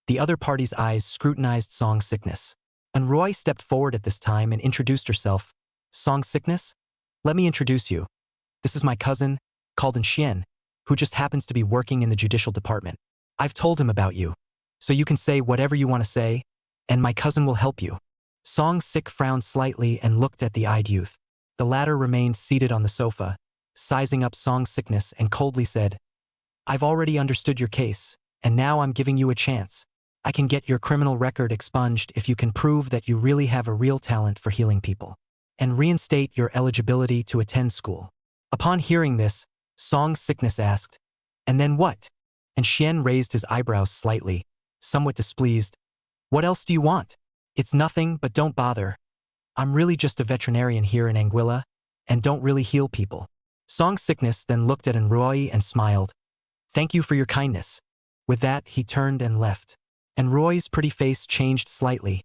the other party's eyes scrutinized Song Sickness. And Roy stepped forward at this time and introduced herself. Song Sickness? Let me introduce you. This is my cousin, called Xian, who just happens to be working in the judicial department. I've told him about you, so you can say whatever you want to say, and my cousin will help you. Song Sick frowned slightly and looked at the eyed youth. The latter remained seated on the sofa, sizing up Song Sickness and coldly said, I've already understood your case, and now I'm giving you a chance. I can get your criminal record expunged if you can prove that you really have a real talent for healing people, and reinstate your eligibility to attend school. Upon hearing this, Song Sickness asked, And then what? And Xian raised his eyebrows slightly, somewhat displeased. What else do you want? It's nothing, but don't bother. I'm really just a veterinarian here in Anguilla, and don't really heal people. Song Sickness then looked at Enroy and smiled. Thank you for your kindness. With that, he turned and left. And Roy's pretty face changed slightly,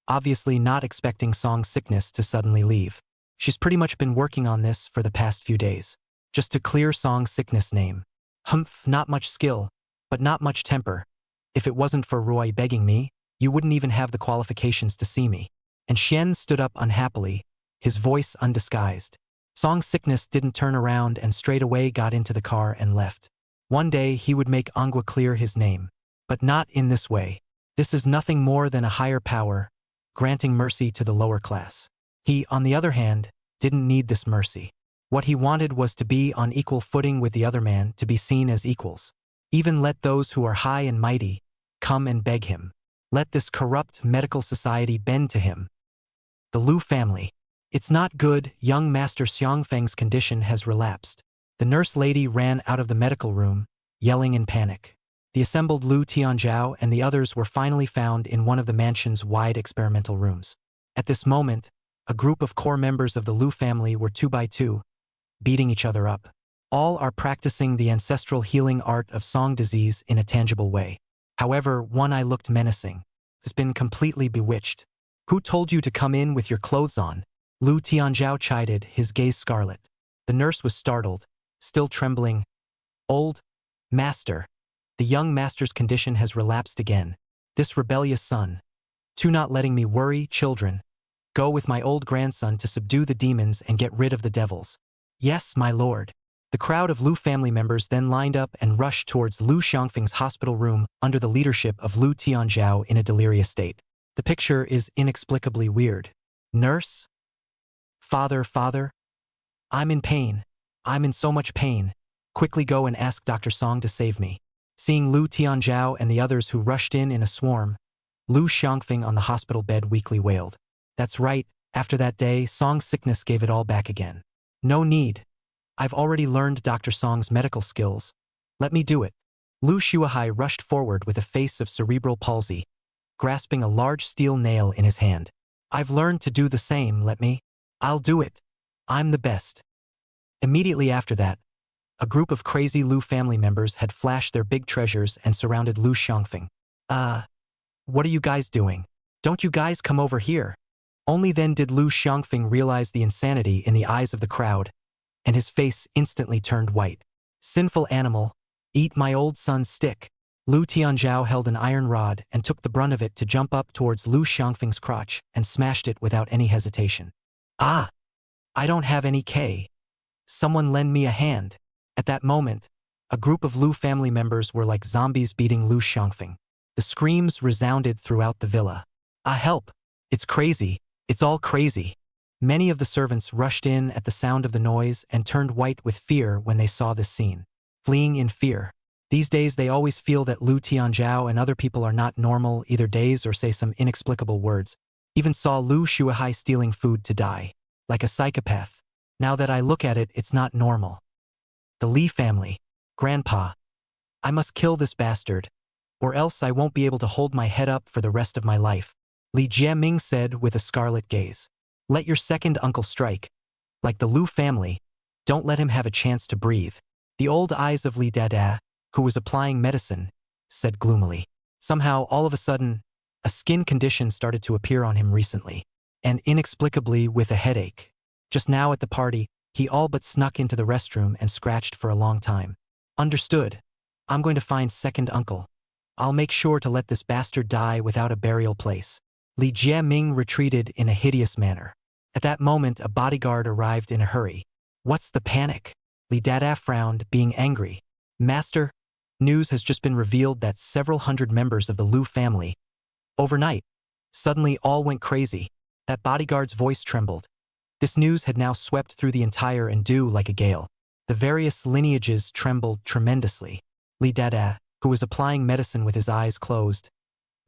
obviously not expecting Song Sickness to suddenly leave. She's pretty much been working on this for the past few days, just to clear Song Sickness' name. Humph, not much skill, but not much temper. If it wasn't for Roy begging me, you wouldn't even have the qualifications to see me. And Xian stood up unhappily, his voice undisguised. Song Sickness didn't turn around and straight away got into the car and left. One day he would make Angua clear his name. But not in this way. This is nothing more than a higher power, granting mercy to the lower class. He, on the other hand, didn't need this mercy. What he wanted was to be on equal footing with the other man, to be seen as equals. Even let those who are high and mighty come and beg him. Let this corrupt medical society bend to him. The Lu family. It's not good. Young Master Xiangfeng's condition has relapsed. The nurse lady ran out of the medical room, yelling in panic. The assembled Lu Tianzhao and the others were finally found in one of the mansion's wide experimental rooms. At this moment, a group of core members of the Lu family were 2 by 2, beating each other up. All are practicing the ancestral healing art of song disease in a tangible way. However, one eye looked menacing. Has been completely bewitched. Who told you to come in with your clothes on? Lu Tianzhao chided, his gaze scarlet. The nurse was startled, still trembling. Old master. The young master's condition has relapsed again. This rebellious son. To not letting me worry, children. Go with my old grandson to subdue the demons and get rid of the devils. Yes, my lord. The crowd of Lu family members then lined up and rushed towards Lu Xiangfeng's hospital room under the leadership of Lu Tianzhao in a delirious state. The picture is inexplicably weird. Nurse? Father. I'm in pain. I'm in so much pain. Quickly go and ask Dr. Song to save me. Seeing Lu Tianzhao and the others who rushed in a swarm, Lu Xiangfeng on the hospital bed weakly wailed. That's right, after that day, Song's sickness gave it all back again. No need. I've already learned Dr. Song's medical skills. Let me do it. Lu Shuahai rushed forward with a face of cerebral palsy, grasping a large steel nail in his hand. I've learned to do the same, let me. I'll do it. I'm the best. Immediately after that, a group of crazy Lu family members had flashed their big treasures and surrounded Lu Xiangfeng. What are you guys doing? Don't you guys come over here? Only then did Lu Xiangfeng realize the insanity in the eyes of the crowd, and his face instantly turned white. Sinful animal, eat my old son's stick. Lu Tianzhao held an iron rod and took the brunt of it to jump up towards Lu Xiangfeng's crotch and smashed it without any hesitation. I don't have any K. Someone lend me a hand. At that moment, a group of Lu family members were like zombies beating Lu Xiangfeng. The screams resounded throughout the villa. Help! It's crazy. It's all crazy. Many of the servants rushed in at the sound of the noise and turned white with fear when they saw this scene. Fleeing in fear. These days they always feel that Lu Tianzhao and other people are not normal, either daze or say some inexplicable words. Even saw Lu Shuahai stealing food to die. Like a psychopath. Now that I look at it, it's not normal. The Li family. Grandpa. I must kill this bastard, or else I won't be able to hold my head up for the rest of my life. Li Jiaming said with a scarlet gaze. Let your second uncle strike. Like the Lu family, don't let him have a chance to breathe. The old eyes of Li Dada, who was applying medicine, said gloomily. Somehow, all of a sudden, a skin condition started to appear on him recently, and inexplicably with a headache. Just now at the party, he all but snuck into the restroom and scratched for a long time. Understood. I'm going to find second uncle. I'll make sure to let this bastard die without a burial place. Li Jiaming retreated in a hideous manner. At that moment, a bodyguard arrived in a hurry. What's the panic? Li Dada frowned, being angry. Master, news has just been revealed that several hundred members of the Lu family. Overnight, suddenly all went crazy. That bodyguard's voice trembled. This news had now swept through the entire Andu like a gale. The various lineages trembled tremendously. Li Dada, who was applying medicine with his eyes closed,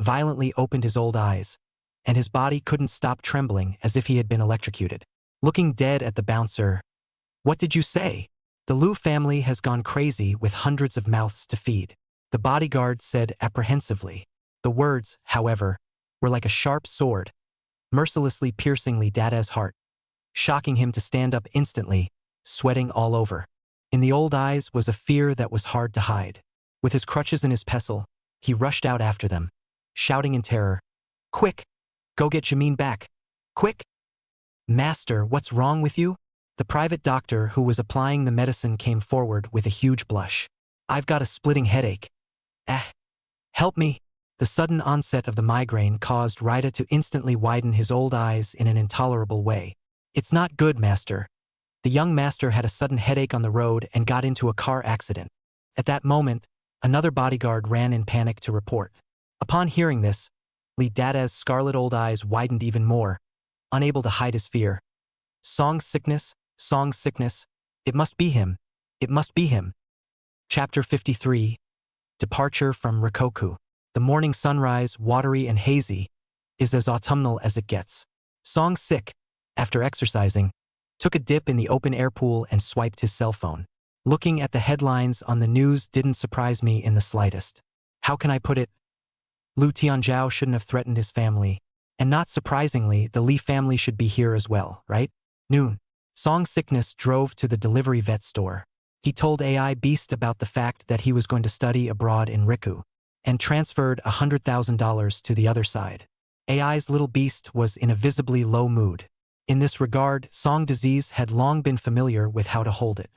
violently opened his old eyes, and his body couldn't stop trembling as if he had been electrocuted. Looking dead at the bouncer, what did you say? The Lu family has gone crazy with hundreds of mouths to feed. The bodyguard said apprehensively. The words, however, were like a sharp sword, mercilessly piercing Li Dada's heart, shocking him to stand up instantly, sweating all over. In the old eyes was a fear that was hard to hide. With his crutches and his pestle, he rushed out after them, shouting in terror, "Quick! Go get Jamin back! Quick!" "Master, what's wrong with you?" The private doctor who was applying the medicine came forward with a huge blush. "I've got a splitting headache. Help me." The sudden onset of the migraine caused Rida to instantly widen his old eyes in an intolerable way. "It's not good, master." The young master had a sudden headache on the road and got into a car accident. At that moment, another bodyguard ran in panic to report. Upon hearing this, Li Dada's scarlet old eyes widened even more, unable to hide his fear. Song sickness, it must be him, it must be him. Chapter 53. Departure from Rikoku. The morning sunrise, watery and hazy, is as autumnal as it gets. Song Sik, after exercising, took a dip in the open-air pool and swiped his cell phone. Looking at the headlines on the news didn't surprise me in the slightest. How can I put it? Lu Tianzhao shouldn't have threatened his family. And not surprisingly, the Li family should be here as well, right? Noon. Song Sickness drove to the delivery vet store. He told AI Beast about the fact that he was going to study abroad in Riku, and transferred $100,000 to the other side. AI's little beast was in a visibly low mood. In this regard, Song Disease had long been familiar with how to hold it.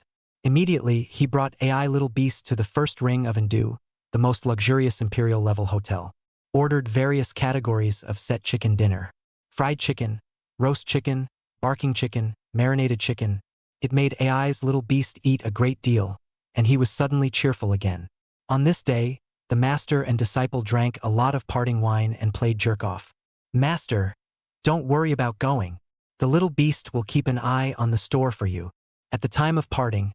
Immediately, he brought AI little beast to the first ring of Ndu, the most luxurious imperial-level hotel. Ordered various categories of set chicken dinner. Fried chicken, roast chicken, barking chicken, marinated chicken. It made AI's little beast eat a great deal, and he was suddenly cheerful again. On this day, the master and disciple drank a lot of parting wine and played jerk-off. "Master, don't worry about going. The little beast will keep an eye on the store for you." At the time of parting,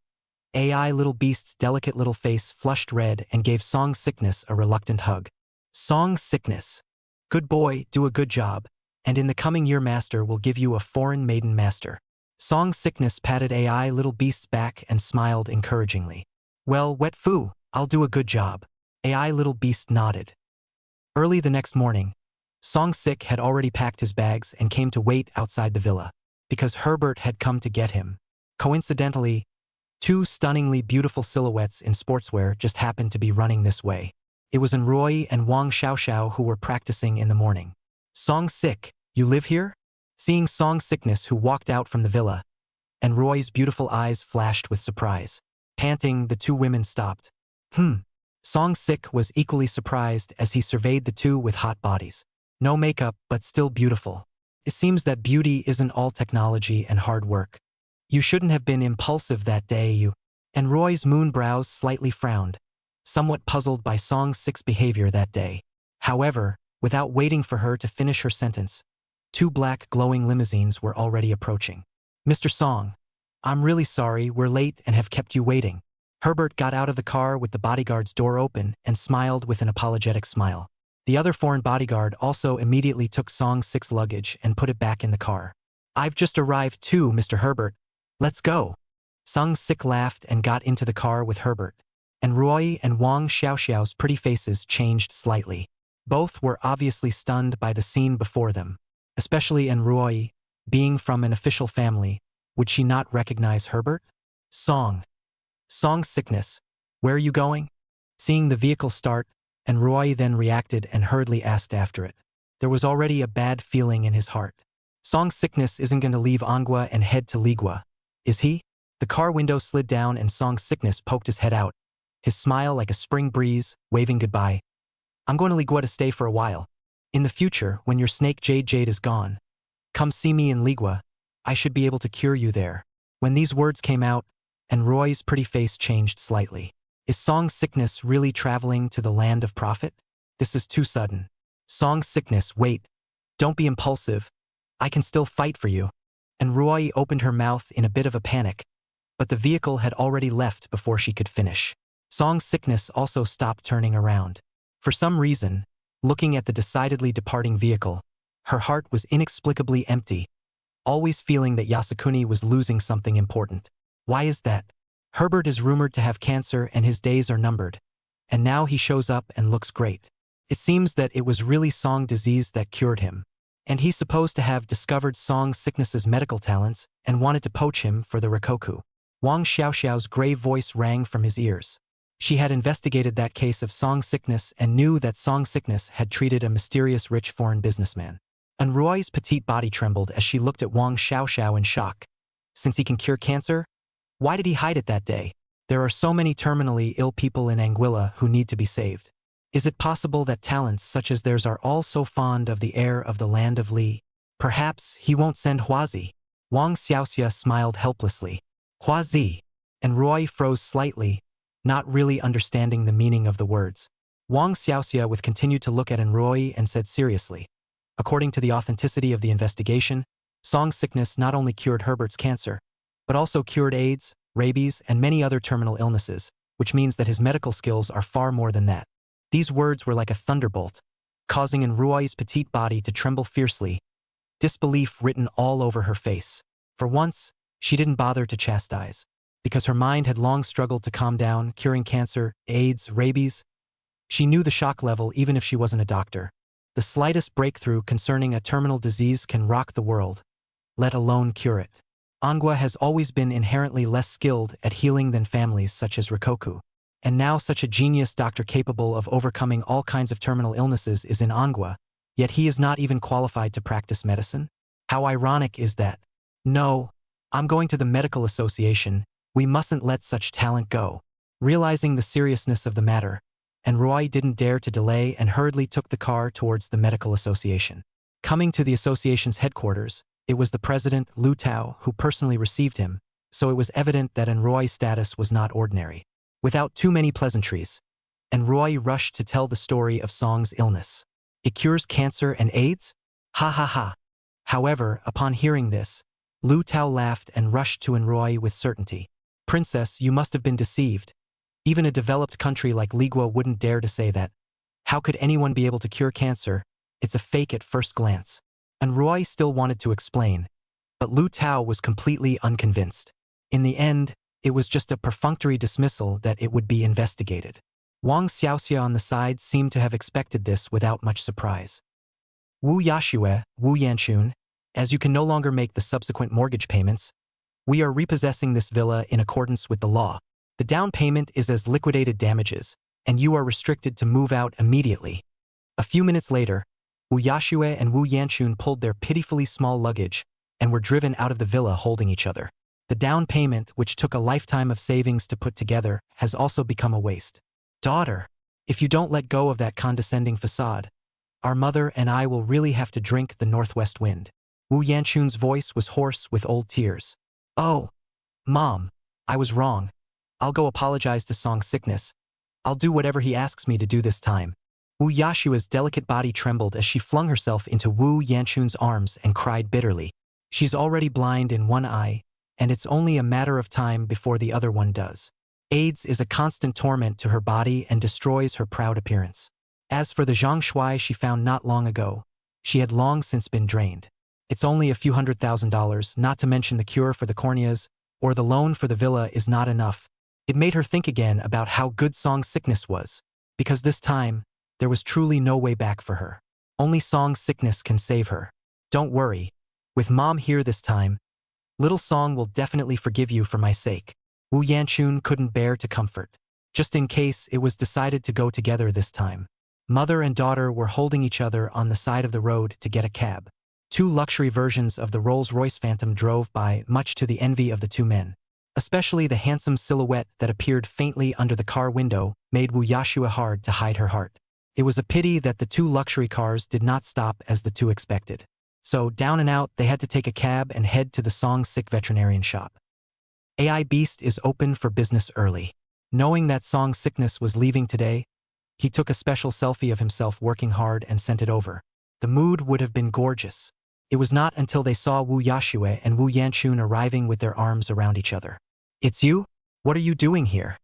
AI little beast's delicate little face flushed red and gave Song Sickness a reluctant hug. Song Sickness. "Good boy, do a good job, and in the coming year master will give you a foreign maiden master." Song Sickness patted AI little beast's back and smiled encouragingly. "Well, Wet Foo, I'll do a good job." AI little beast nodded. Early the next morning, Song Sick had already packed his bags and came to wait outside the villa, because Herbert had come to get him. Coincidentally, two stunningly beautiful silhouettes in sportswear just happened to be running this way. It was Enroy and Wang Xiaoxiao who were practicing in the morning. "Song Sick, you live here?" Seeing Song Sickness who walked out from the villa, Enroy's beautiful eyes flashed with surprise. Panting, the two women stopped. Song Sick was equally surprised as he surveyed the two with hot bodies. No makeup, but still beautiful. It seems that beauty isn't all technology and hard work. "You shouldn't have been impulsive that day, you." And Roy's moon brows slightly frowned, somewhat puzzled by Song Sick's behavior that day. However, without waiting for her to finish her sentence, two black glowing limousines were already approaching. "Mr. Song, I'm really sorry we're late and have kept you waiting." Herbert got out of the car with the bodyguard's door open and smiled with an apologetic smile. The other foreign bodyguard also immediately took Song Sick's luggage and put it back in the car. "I've just arrived too, Mr. Herbert. Let's go." Song Sick laughed and got into the car with Herbert. And Roy and Wang Xiaoxiao's pretty faces changed slightly. Both were obviously stunned by the scene before them, especially Enroy, being from an official family. Would she not recognize Herbert? Song Sickness, where are you going? Seeing the vehicle start, Enroy then reacted and hurriedly asked after it. There was already a bad feeling in his heart. Song Sickness isn't going to leave Angua and head to Ligua, is he? The car window slid down and Song Sickness poked his head out, his smile like a spring breeze, waving goodbye. "I'm going to Ligua to stay for a while. In the future, when your snake Jade is gone, come see me in Ligua. I should be able to cure you there." When these words came out, and Roy's pretty face changed slightly. Is Song Sickness really traveling to the land of profit? This is too sudden. Song Sickness, wait. Don't be impulsive. I can still fight for you. And Roy opened her mouth in a bit of a panic, but the vehicle had already left before she could finish. Song Sickness also stopped turning around. For some reason, looking at the decidedly departing vehicle, her heart was inexplicably empty, always feeling that Yasukuni was losing something important. Why is that? Herbert is rumored to have cancer and his days are numbered, and now he shows up and looks great. It seems that it was really Song disease that cured him. And he's supposed to have discovered Song sickness's medical talents and wanted to poach him for the Rikoku. Wang Xiaoxiao's grave voice rang from his ears. She had investigated that case of Song sickness and knew that Song sickness had treated a mysterious rich foreign businessman. And Roy's petite body trembled as she looked at Wang Xiaoxiao in shock. Since he can cure cancer? Why did he hide it that day? There are so many terminally ill people in Anguilla who need to be saved. Is it possible that talents such as theirs are all so fond of the air of the land of Li? Perhaps he won't send Huazi. Wang Xiaoxia smiled helplessly. Huazi. And Roy froze slightly, not really understanding the meaning of the words. Wang Xiaoxia continued to look at Roy and said seriously. According to the authenticity of the investigation, Song's sickness not only cured Herbert's cancer, but also cured AIDS, rabies, and many other terminal illnesses, which means that his medical skills are far more than that. These words were like a thunderbolt, causing Roy's petite body to tremble fiercely, disbelief written all over her face. For once, she didn't bother to chastise, because her mind had long struggled to calm down, curing cancer, AIDS, rabies. She knew the shock level even if she wasn't a doctor. The slightest breakthrough concerning a terminal disease can rock the world, let alone cure it. Anhwa has always been inherently less skilled at healing than families such as Rikoku. And now such a genius doctor capable of overcoming all kinds of terminal illnesses is in Anhwa, yet he is not even qualified to practice medicine? How ironic is that? No, I'm going to the medical association. We mustn't let such talent go. Realizing the seriousness of the matter, and Roy didn't dare to delay and hurriedly took the car towards the medical association. Coming to the association's headquarters, it was the president, Lu Tao, who personally received him, so it was evident that Roy's status was not ordinary. Without too many pleasantries, Roy rushed to tell the story of Song's illness. It cures cancer and AIDS? Ha ha ha. However, upon hearing this, Lu Tao laughed and rushed to Roy with certainty. Princess, you must have been deceived. Even a developed country like Ligua wouldn't dare to say that. How could anyone be able to cure cancer? It's a fake at first glance. Roy still wanted to explain, but Lu Tao was completely unconvinced. In the end, it was just a perfunctory dismissal that it would be investigated. Wang Xiaoxia on the side seemed to have expected this without much surprise. Wu Yashue, Wu Yanchun, as you can no longer make the subsequent mortgage payments, we are repossessing this villa in accordance with the law. The down payment is as liquidated damages, and you are restricted to move out immediately. A few minutes later, Wu Yashue and Wu Yanchun pulled their pitifully small luggage and were driven out of the villa holding each other. The down payment, which took a lifetime of savings to put together, has also become a waste. Daughter, if you don't let go of that condescending facade, our mother and I will really have to drink the northwest wind. Wu Yanchun's voice was hoarse with old tears. Oh, Mom, I was wrong. I'll go apologize to Song's sickness. I'll do whatever he asks me to do this time. Wu Yashua's delicate body trembled as she flung herself into Wu Yanchun's arms and cried bitterly. She's already blind in one eye, and it's only a matter of time before the other one does. AIDS is a constant torment to her body and destroys her proud appearance. As for the zhang shui she found not long ago, she had long since been drained. It's only a few $100,000, not to mention the cure for the corneas, or the loan for the villa is not enough. It made her think again about how good Song's sickness was, because this time, there was truly no way back for her. Only Song's sickness can save her. Don't worry. With Mom here this time, little Song will definitely forgive you for my sake. Wu Yanchun couldn't bear to comfort. Just in case it was decided to go together this time. Mother and daughter were holding each other on the side of the road to get a cab. Two luxury versions of the Rolls-Royce Phantom drove by, much to the envy of the two men. Especially the handsome silhouette that appeared faintly under the car window made Wu Yashua hard to hide her heart. It was a pity that the two luxury cars did not stop as the two expected. So, down and out, they had to take a cab and head to the Song Sick veterinarian shop. AI Beast is open for business early. Knowing that Song's sickness was leaving today, he took a special selfie of himself working hard and sent it over. The mood would have been gorgeous. It was not until they saw Wu Yashue and Wu Yanchun arriving with their arms around each other. It's you? What are you doing here?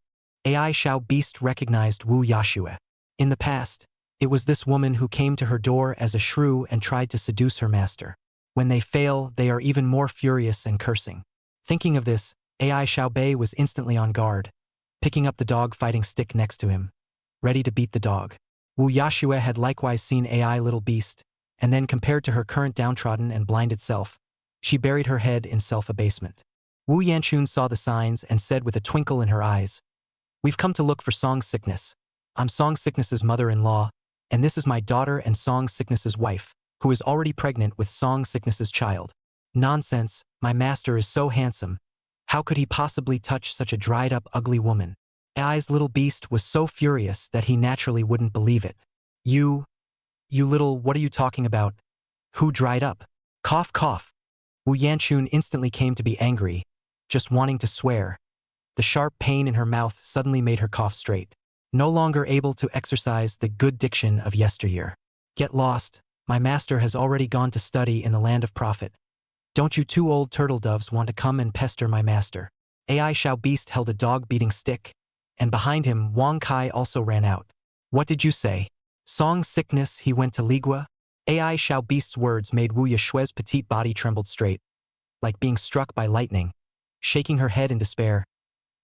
AI Xiao Beast recognized Wu Yashue. In the past, it was this woman who came to her door as a shrew and tried to seduce her master. When they fail, they are even more furious and cursing. Thinking of this, AI Xiaobei was instantly on guard, picking up the dog fighting stick next to him, ready to beat the dog. Wu Yashue had likewise seen AI little beast, and then compared to her current downtrodden and blinded self, she buried her head in self-abasement. Wu Yanchun saw the signs and said with a twinkle in her eyes, "We've come to look for Song Sickness. I'm Song Sickness's mother-in-law, and this is my daughter and Song Sickness's wife, who is already pregnant with Song Sickness's child." "Nonsense, my master is so handsome. How could he possibly touch such a dried-up, ugly woman?" AI's little beast was so furious that he naturally wouldn't believe it. You little, what are you talking about? Who dried up? Cough, cough. Wu Yanchun instantly came to be angry, just wanting to swear. The sharp pain in her mouth suddenly made her cough straight. No longer able to exercise the good diction of yesteryear. "Get lost, my master has already gone to study in the land of profit. Don't you two old turtle doves want to come and pester my master?" AI Shao Beast held a dog-beating stick, and behind him Wang Kai also ran out. "What did you say? Song Sickness he went to Ligua?" AI Shao Beast's words made Wu Yashue's petite body trembled straight, like being struck by lightning, shaking her head in despair.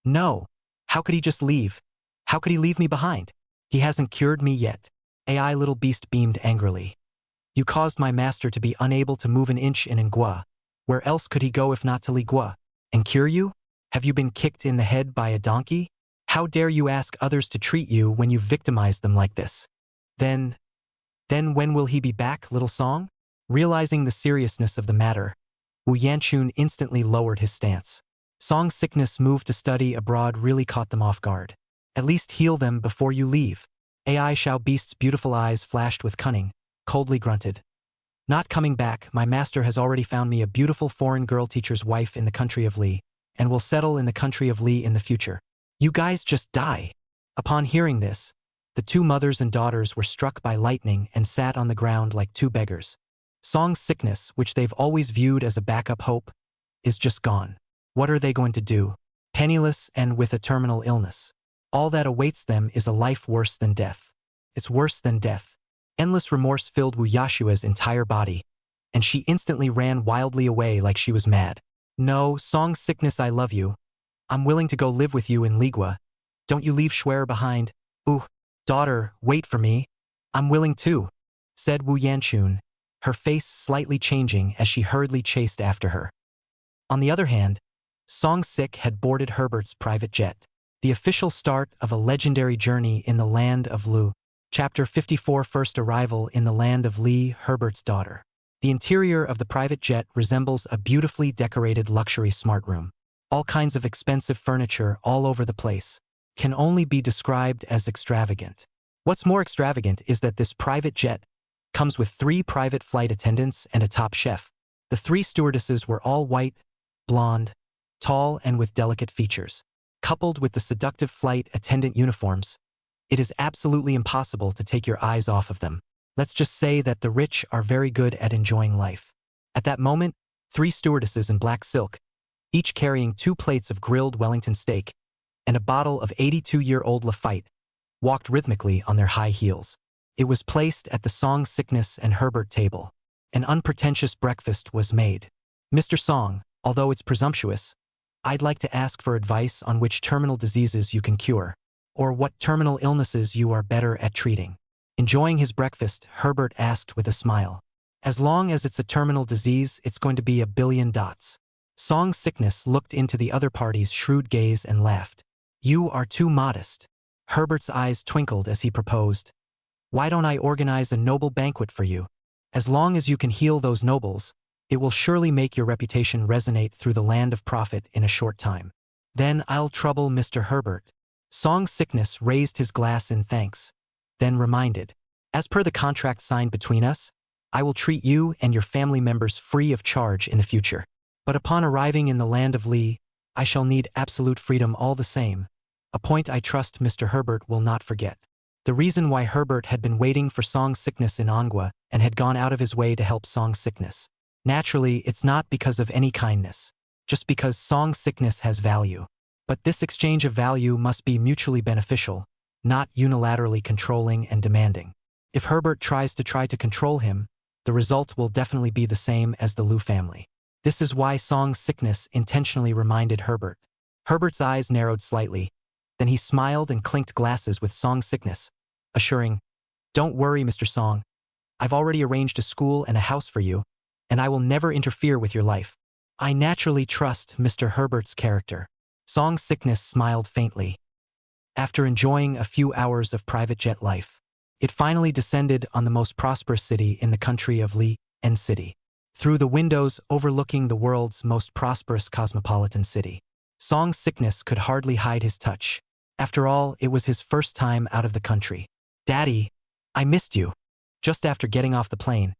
"No, how could he just leave? How could he leave me behind? He hasn't cured me yet." AI little beast beamed angrily. "You caused my master to be unable to move an inch in Ngua. Where else could he go if not to Ligua? And cure you? Have you been kicked in the head by a donkey? How dare you ask others to treat you when you've victimized them like this? Then when will he be back, little Song?" Realizing the seriousness of the matter, Wu Yanchun instantly lowered his stance. Song Sickness moved to study abroad really caught them off guard. "At least heal them before you leave." AI Shao Beast's beautiful eyes flashed with cunning, coldly grunted. "Not coming back, my master has already found me a beautiful foreign girl teacher's wife in the country of Li, and will settle in the country of Li in the future. You guys just die." Upon hearing this, the two mothers and daughters were struck by lightning and sat on the ground like two beggars. Song Sickness, which they've always viewed as a backup hope, is just gone. What are they going to do? Penniless and with a terminal illness. All that awaits them is a life worse than death. It's worse than death. Endless remorse filled Wu Yashue's entire body, and she instantly ran wildly away like she was mad. "No, Song Sickness, I love you. I'm willing to go live with you in Ligua. Don't you leave Shuer behind." "Ooh, daughter, wait for me. I'm willing too," said Wu Yanchun, her face slightly changing as she hurriedly chased after her. On the other hand, Song Sick had boarded Herbert's private jet. The official start of a legendary journey in the land of Lu. Chapter 54 First Arrival in the land of Li, Herbert's daughter. The interior of the private jet resembles a beautifully decorated luxury smart room. All kinds of expensive furniture all over the place. Can only be described as extravagant. What's more extravagant is that this private jet comes with 3 private flight attendants and a top chef. The 3 stewardesses were all white, blonde, tall and with delicate features. Coupled with the seductive flight attendant uniforms, it is absolutely impossible to take your eyes off of them. Let's just say that the rich are very good at enjoying life. At that moment, 3 stewardesses in black silk, each carrying 2 plates of grilled Wellington steak and a bottle of 82-year-old Lafite, walked rhythmically on their high heels. It was placed at the Song Sickness and Herbert table. An unpretentious breakfast was made. "Mr. Song, although it's presumptuous, I'd like to ask for advice on which terminal diseases you can cure, or what terminal illnesses you are better at treating." Enjoying his breakfast, Herbert asked with a smile. "As long as it's a terminal disease, it's going to be $1 billion. Song Sickness looked into the other party's shrewd gaze and laughed. "You are too modest." Herbert's eyes twinkled as he proposed. "Why don't I organize a noble banquet for you? As long as you can heal those nobles, it will surely make your reputation resonate through the land of profit in a short time. Then I'll trouble Mr. Herbert." Song Sickness raised his glass in thanks, then reminded, "As per the contract signed between us, I will treat you and your family members free of charge in the future. But upon arriving in the land of Li, I shall need absolute freedom all the same, a point I trust Mr. Herbert will not forget." The reason why Herbert had been waiting for Song Sickness in Angua and had gone out of his way to help Song Sickness. Naturally, it's not because of any kindness, just because Song Sickness has value. But this exchange of value must be mutually beneficial, not unilaterally controlling and demanding. If Herbert tries to control him, the result will definitely be the same as the Lu family. This is why Song Sickness intentionally reminded Herbert. Herbert's eyes narrowed slightly, then he smiled and clinked glasses with Song Sickness, assuring, Don't worry, Mr. Song. I've already arranged a school and a house for you, and I will never interfere with your life. I naturally trust Mr. Herbert's character. Song Sickness smiled faintly. After enjoying a few hours of private jet life, it finally descended on the most prosperous city in the country of Lee N City. Through the windows overlooking the world's most prosperous cosmopolitan city, Song Sickness could hardly hide his touch. After all, it was his first time out of the country. Daddy, I missed you. Just after getting off the plane,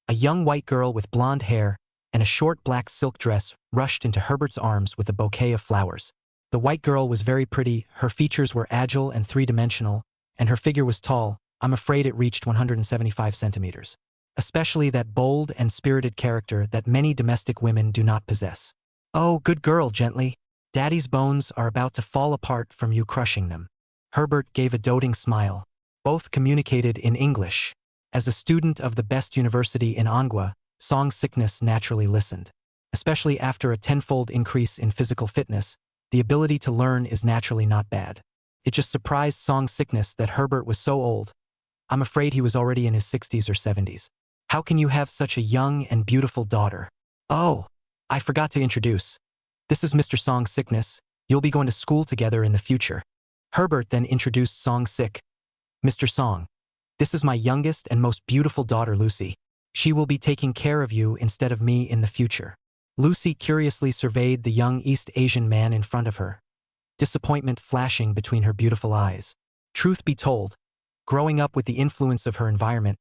a young white girl with blonde hair and a short black silk dress rushed into Herbert's arms with a bouquet of flowers. The white girl was very pretty, her features were agile and three-dimensional, and her figure was tall. I'm afraid it reached 175 centimeters. Especially that bold and spirited character that many domestic women do not possess. Oh, good girl, gently. Daddy's bones are about to fall apart from you crushing them. Herbert gave a doting smile. Both communicated in English. As a student of the best university in Manhwa, Song Sickness naturally listened. Especially after a tenfold increase in physical fitness, the ability to learn is naturally not bad. It just surprised Song Sickness that Herbert was so old. I'm afraid he was already in his 60s or 70s. How can you have such a young and beautiful daughter? Oh, I forgot to introduce. This is Mr. Song Sickness. You'll be going to school together in the future. Herbert then introduced Song Sick. Mr. Song, this is my youngest and most beautiful daughter, Lucy. She will be taking care of you instead of me in the future. Lucy curiously surveyed the young East Asian man in front of her, disappointment flashing between her beautiful eyes. Truth be told, growing up with the influence of her environment,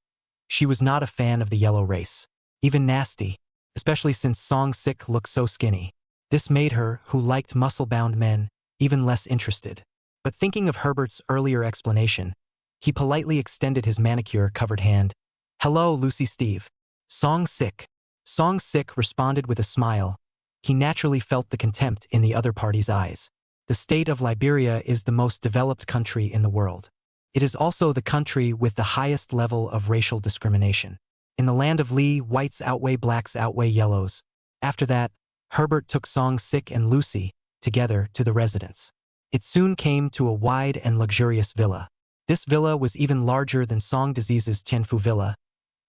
she was not a fan of the yellow race, even nasty, especially since Song Sick looked so skinny. This made her, who liked muscle-bound men, even less interested. But thinking of Herbert's earlier explanation, he politely extended his manicure-covered hand. Hello, Lucy Steve. Song Sick. Song Sick responded with a smile. He naturally felt the contempt in the other party's eyes. The state of Liberia is the most developed country in the world. It is also the country with the highest level of racial discrimination. In the land of Lee, whites outweigh blacks outweigh yellows. After that, Herbert took Song Sick and Lucy, together, to the residence. It soon came to a wide and luxurious villa. This villa was even larger than Song Disease's Tianfu Villa,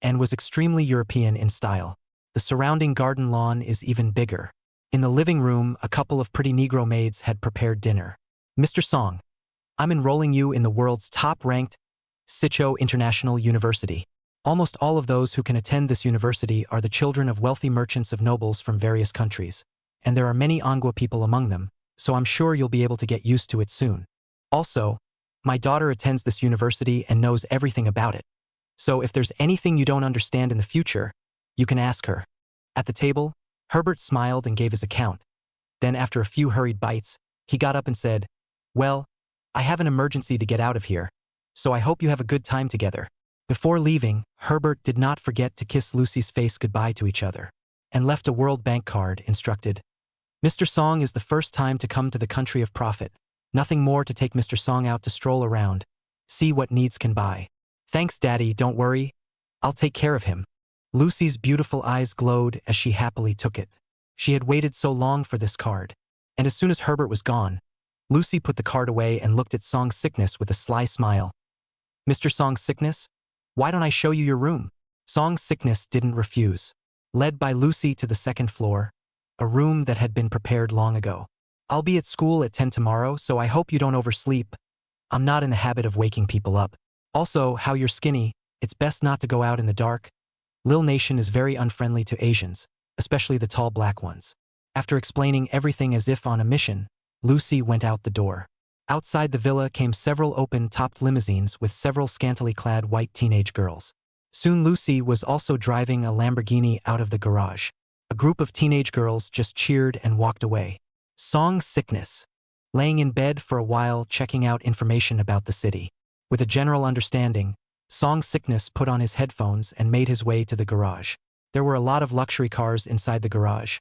and was extremely European in style. The surrounding garden lawn is even bigger. In the living room, a couple of pretty Negro maids had prepared dinner. Mr. Song, I'm enrolling you in the world's top-ranked Sicho International University. Almost all of those who can attend this university are the children of wealthy merchants of nobles from various countries, and there are many Angwa people among them, so I'm sure you'll be able to get used to it soon. Also, my daughter attends this university and knows everything about it. So if there's anything you don't understand in the future, you can ask her. At the table, Herbert smiled and gave his account. Then after a few hurried bites, he got up and said, Well, I have an emergency to get out of here, so I hope you have a good time together. Before leaving, Herbert did not forget to kiss Lucy's face goodbye to each other, and left a World Bank card instructed. Mr. Song is the first time to come to the country of profit. Nothing more to take Mr. Song out to stroll around, see what needs can buy. Thanks, Daddy, don't worry. I'll take care of him. Lucy's beautiful eyes glowed as she happily took it. She had waited so long for this card. And as soon as Herbert was gone, Lucy put the card away and looked at Song Sickness with a sly smile. Mr. Song Sickness, why don't I show you your room? Song Sickness didn't refuse. Led by Lucy to the second floor, a room that had been prepared long ago. I'll be at school at 10 tomorrow, so I hope you don't oversleep. I'm not in the habit of waking people up. Also, how you're skinny, it's best not to go out in the dark. Lil Nation is very unfriendly to Asians, especially the tall black ones. After explaining everything as if on a mission, Lucy went out the door. Outside the villa came several open-topped limousines with several scantily clad white teenage girls. Soon Lucy was also driving a Lamborghini out of the garage. A group of teenage girls just cheered and walked away. Song Sickness. Laying in bed for a while checking out information about the city. With a general understanding, Song Sickness put on his headphones and made his way to the garage. There were a lot of luxury cars inside the garage,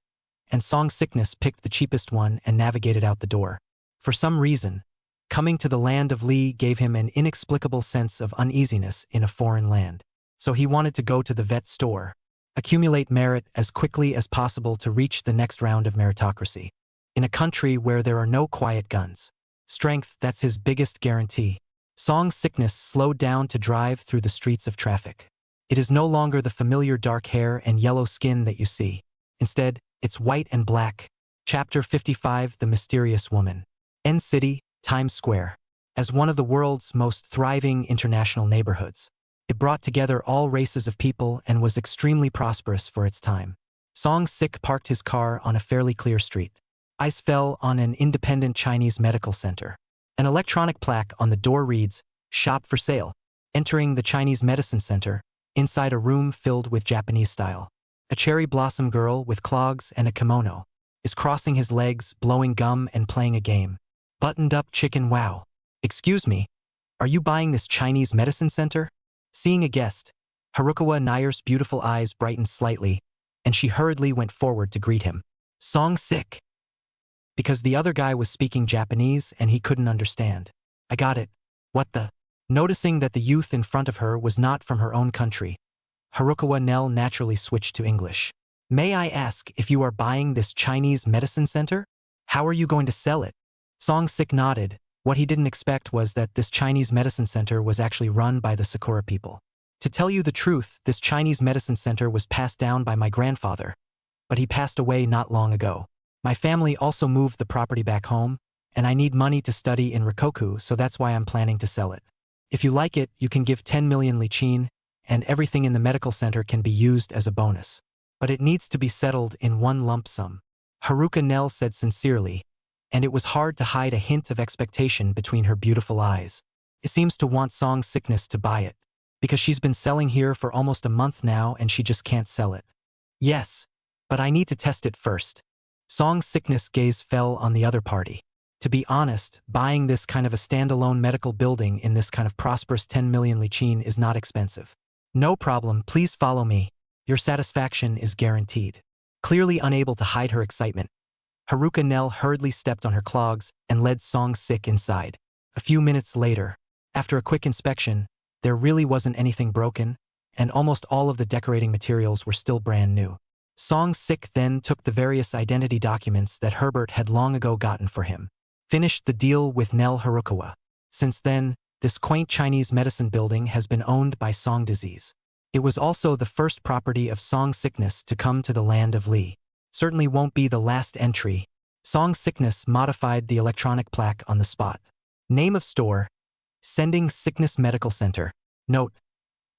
and Song Sickness picked the cheapest one and navigated out the door. For some reason, coming to the land of Lee gave him an inexplicable sense of uneasiness in a foreign land. So he wanted to go to the vet store, accumulate merit as quickly as possible to reach the next round of meritocracy. In a country where there are no quiet guns. Strength, that's his biggest guarantee. Song sickness slowed down to drive through the streets of traffic. It is no longer the familiar dark hair and yellow skin that you see. Instead, it's white and black. Chapter 55, The Mysterious Woman. N City, Times Square. As one of the world's most thriving international neighborhoods, it brought together all races of people and was extremely prosperous for its time. Song Sik parked his car on a fairly clear street. Eyes fell on an independent Chinese medical center. An electronic plaque on the door reads, "Shop for sale." Entering the Chinese medicine center, inside a room filled with Japanese style. A cherry blossom girl with clogs and a kimono is crossing his legs, blowing gum and playing a game. Buttoned up chicken, wow. Excuse me, are you buying this Chinese medicine center? Seeing a guest, Harukawa Nayer's beautiful eyes brightened slightly, and she hurriedly went forward to greet him. Song Sik. Because the other guy was speaking Japanese and he couldn't understand. I got it. What the? Noticing that the youth in front of her was not from her own country, Harukawa Nell naturally switched to English. May I ask if you are buying this Chinese medicine center? How are you going to sell it? Song Sik nodded. What he didn't expect was that this Chinese medicine center was actually run by the Sakura people. To tell you the truth, this Chinese medicine center was passed down by my grandfather, but he passed away not long ago. My family also moved the property back home, and I need money to study in Rikoku, so that's why I'm planning to sell it. If you like it, you can give 10 million lichin, and everything in the medical center can be used as a bonus. But it needs to be settled in one lump sum. Haruka Nell said sincerely, and it was hard to hide a hint of expectation between her beautiful eyes. It seems to want Song Sickness to buy it, because she's been selling here for almost a month now and she just can't sell it. Yes, but I need to test it first. Song Sickness' gaze fell on the other party. To be honest, buying this kind of a standalone medical building in this kind of prosperous 10 million lichin is not expensive. No problem, please follow me. Your satisfaction is guaranteed. Clearly unable to hide her excitement, Haruka Nell hurriedly stepped on her clogs and led Song Sik inside. A few minutes later, after a quick inspection, there really wasn't anything broken, and almost all of the decorating materials were still brand new. Song Sik then took the various identity documents that Herbert had long ago gotten for him. Finished the deal with Nell Harukawa. Since then, this quaint Chinese medicine building has been owned by Song Disease. It was also the first property of Song Sickness to come to the land of Li. Certainly won't be the last entry. Song Sickness modified the electronic plaque on the spot. Name of store: Sending Sickness Medical Center. Note: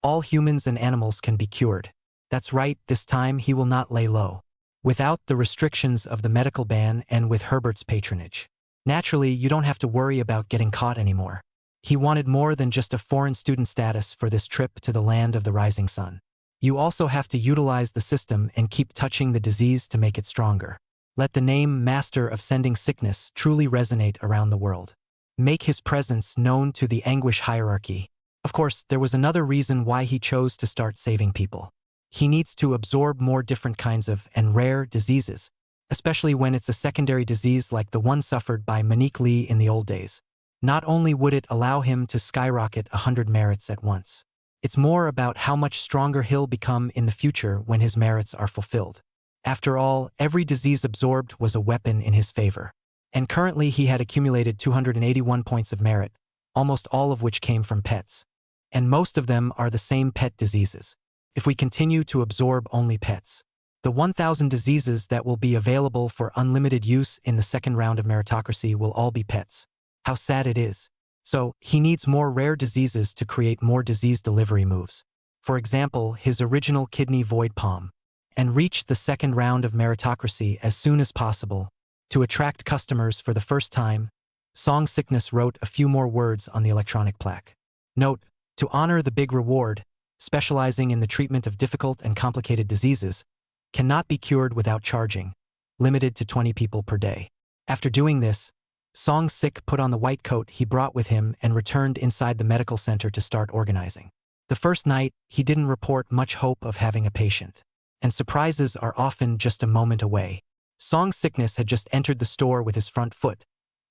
all humans and animals can be cured. That's right, this time he will not lay low. Without the restrictions of the medical ban and with Herbert's patronage. Naturally, you don't have to worry about getting caught anymore. He wanted more than just a foreign student status for this trip to the land of the rising sun. You also have to utilize the system and keep touching the disease to make it stronger. Let the name Master of Sending Sickness truly resonate around the world. Make his presence known to the anguish hierarchy. Of course, there was another reason why he chose to start saving people. He needs to absorb more different kinds of and rare diseases, especially when it's a secondary disease like the one suffered by Monique Lee in the old days. Not only would it allow him to skyrocket 100 merits at once, it's more about how much stronger he'll become in the future when his merits are fulfilled. After all, every disease absorbed was a weapon in his favor. And currently he had accumulated 281 points of merit, almost all of which came from pets. And most of them are the same pet diseases. If we continue to absorb only pets, the 1,000 diseases that will be available for unlimited use in the second round of meritocracy will all be pets. How sad it is. So, he needs more rare diseases to create more disease delivery moves. For example, his original kidney void palm. And reach the second round of meritocracy as soon as possible. To attract customers for the first time, Song Sickness wrote a few more words on the electronic plaque. Note: to honor the big reward, specializing in the treatment of difficult and complicated diseases, cannot be cured without charging, limited to 20 people per day. After doing this, Song Sik put on the white coat he brought with him and returned inside the medical center to start organizing. The first night, he didn't report much hope of having a patient. And surprises are often just a moment away. Song Sickness had just entered the store with his front foot,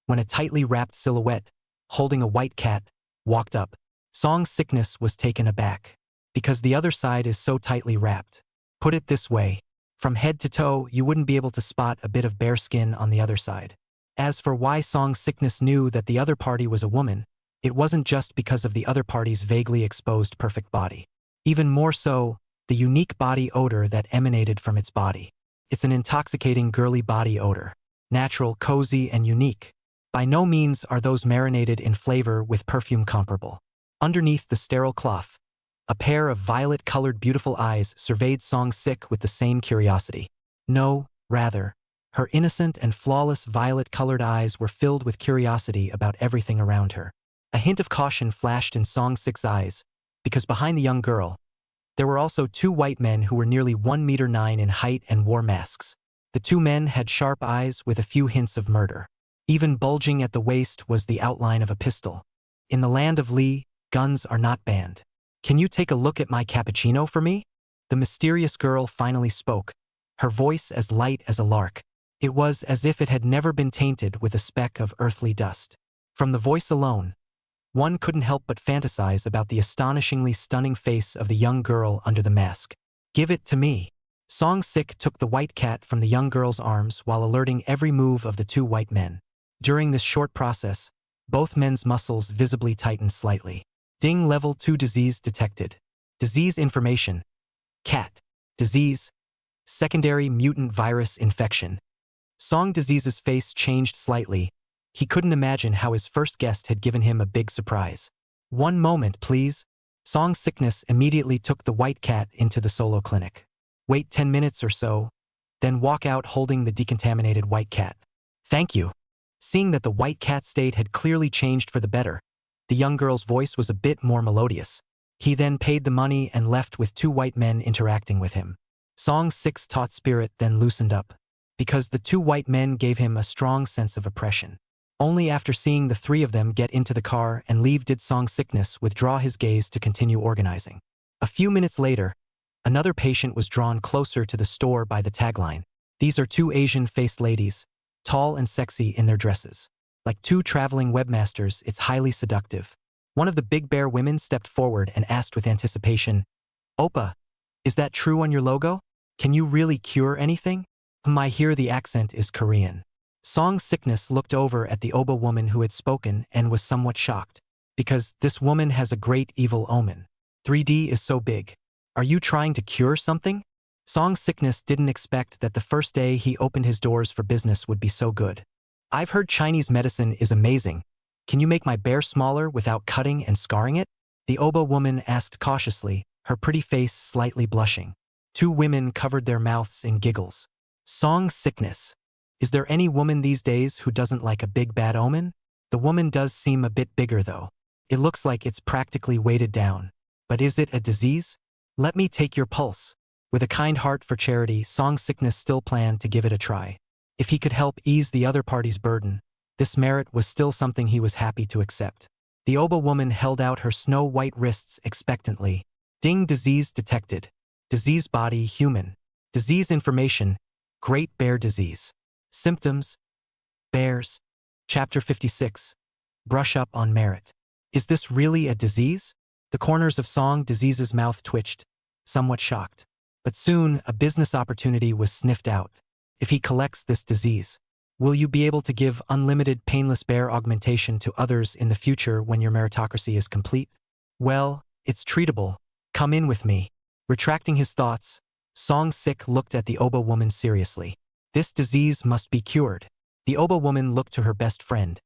when a tightly wrapped silhouette, holding a white cat, walked up. Song Sickness was taken aback, because the other side is so tightly wrapped. Put it this way, from head to toe, you wouldn't be able to spot a bit of bare skin on the other side. As for why Song Sickness knew that the other party was a woman, It wasn't just because of the other party's vaguely exposed perfect body. Even more so, the unique body odor that emanated from its body. It's an intoxicating girly body odor. Natural, cozy, and unique. By no means are those marinated in flavor with perfume comparable. Underneath the sterile cloth, a pair of violet-colored beautiful eyes surveyed Song-sik with the same curiosity. No, rather, her innocent and flawless violet-colored eyes were filled with curiosity about everything around her. A hint of caution flashed in Song-sik's eyes, because behind the young girl, there were also two white men who were nearly 1.9 meters in height and wore masks. The two men had sharp eyes with a few hints of murder. Even bulging at the waist was the outline of a pistol. In the land of Lee, guns are not banned. Can you take a look at my cappuccino for me? The mysterious girl finally spoke, her voice as light as a lark. It was as if it had never been tainted with a speck of earthly dust. From the voice alone, one couldn't help but fantasize about the astonishingly stunning face of the young girl under the mask. Give it to me. Song-sik took the white cat from the young girl's arms while alerting every move of the two white men. During this short process, both men's muscles visibly tightened slightly. Ding, level 2 disease detected. Disease information. Cat. Disease. Secondary mutant virus infection. Song Disease's face changed slightly. He couldn't imagine how his first guest had given him a big surprise. One moment, please. Song Sickness immediately took the white cat into the solo clinic. Wait 10 minutes or so, then walk out holding the decontaminated white cat. Thank you. Seeing that the white cat's state had clearly changed for the better, the young girl's voice was a bit more melodious. He then paid the money and left with two white men interacting with him. Song 6 taut spirit then loosened up, because the two white men gave him a strong sense of oppression. Only after seeing the three of them get into the car and leave did Song Sickness withdraw his gaze to continue organizing. A few minutes later, another patient was drawn closer to the store by the tagline. These are two Asian-faced ladies, tall and sexy in their dresses. Like two traveling webmasters, it's highly seductive. One of the big bear women stepped forward and asked with anticipation, "Oppa, is that true on your logo? Can you really cure anything?" I hear the accent is Korean. Song Sickness looked over at the Oba woman who had spoken and was somewhat shocked. Because this woman has a great evil omen. 3D is so big. Are you trying to cure something? Song Sickness didn't expect that the first day he opened his doors for business would be so good. I've heard Chinese medicine is amazing. Can you make my bear smaller without cutting and scarring it? The Oba woman asked cautiously, her pretty face slightly blushing. Two women covered their mouths in giggles. Song Sickness. Is there any woman these days who doesn't like a big bad omen? The woman does seem a bit bigger though. It looks like it's practically weighted down. But is it a disease? Let me take your pulse. With a kind heart for charity, Song Sickness still planned to give it a try. If he could help ease the other party's burden, this merit was still something he was happy to accept. The Oba woman held out her snow-white wrists expectantly. Ding, disease detected. Disease body, human. Disease information, Great Bear Disease. Symptoms, bears. Chapter 56. Brush up on merit. Is this really a disease? The corners of Song Disease's mouth twitched, somewhat shocked. But soon, a business opportunity was sniffed out. If he collects this disease, will you be able to give unlimited painless bear augmentation to others in the future when your meritocracy is complete? Well, it's treatable. Come in with me. Retracting his thoughts, Song Sik looked at the Oba woman seriously. This disease must be cured. The Oba woman looked to her best friend,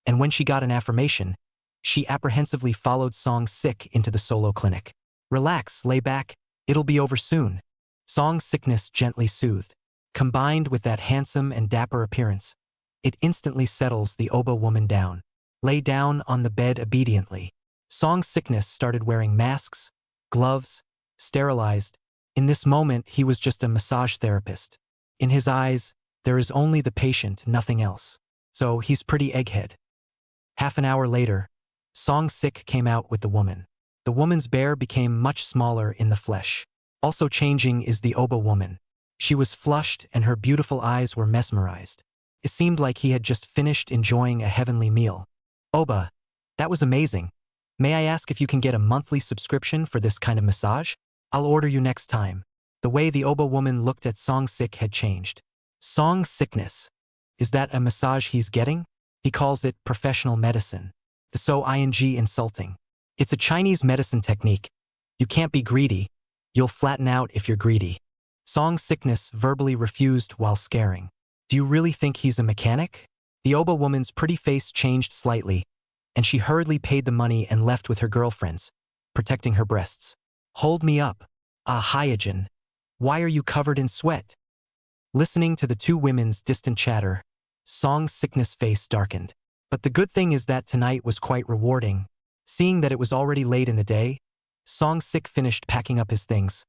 and when she got an affirmation, she apprehensively followed Song Sik into the solo clinic. Relax, lay back, it'll be over soon. Song Sickness gently soothed. Combined with that handsome and dapper appearance, it instantly settles the Oba woman down. Lay down on the bed obediently. Song Sickness started wearing masks, gloves, sterilized. In this moment, he was just a massage therapist. In his eyes, there is only the patient, nothing else. So he's pretty egghead. Half an hour later, Song Sik came out with the woman. The woman's bear became much smaller in the flesh. Also changing is the Oba woman. She was flushed and her beautiful eyes were mesmerized. It seemed like he had just finished enjoying a heavenly meal. Oba, that was amazing. May I ask if you can get a monthly subscription for this kind of massage? I'll order you next time. The way the Oba woman looked at Song Sik had changed. Song Sickness. Is that a massage he's getting? He calls it professional medicine. The so ing insulting. It's a Chinese medicine technique. You can't be greedy. You'll flatten out if you're greedy. Song Sickness verbally refused while scaring. Do you really think he's a mechanic? The Oba woman's pretty face changed slightly, and she hurriedly paid the money and left with her girlfriends, protecting her breasts. Hold me up. Ah, Hyojin. Why are you covered in sweat? Listening to the two women's distant chatter, Song Sickness' face darkened. But the good thing is that tonight was quite rewarding. Seeing that it was already late in the day, Song Sick finished packing up his things,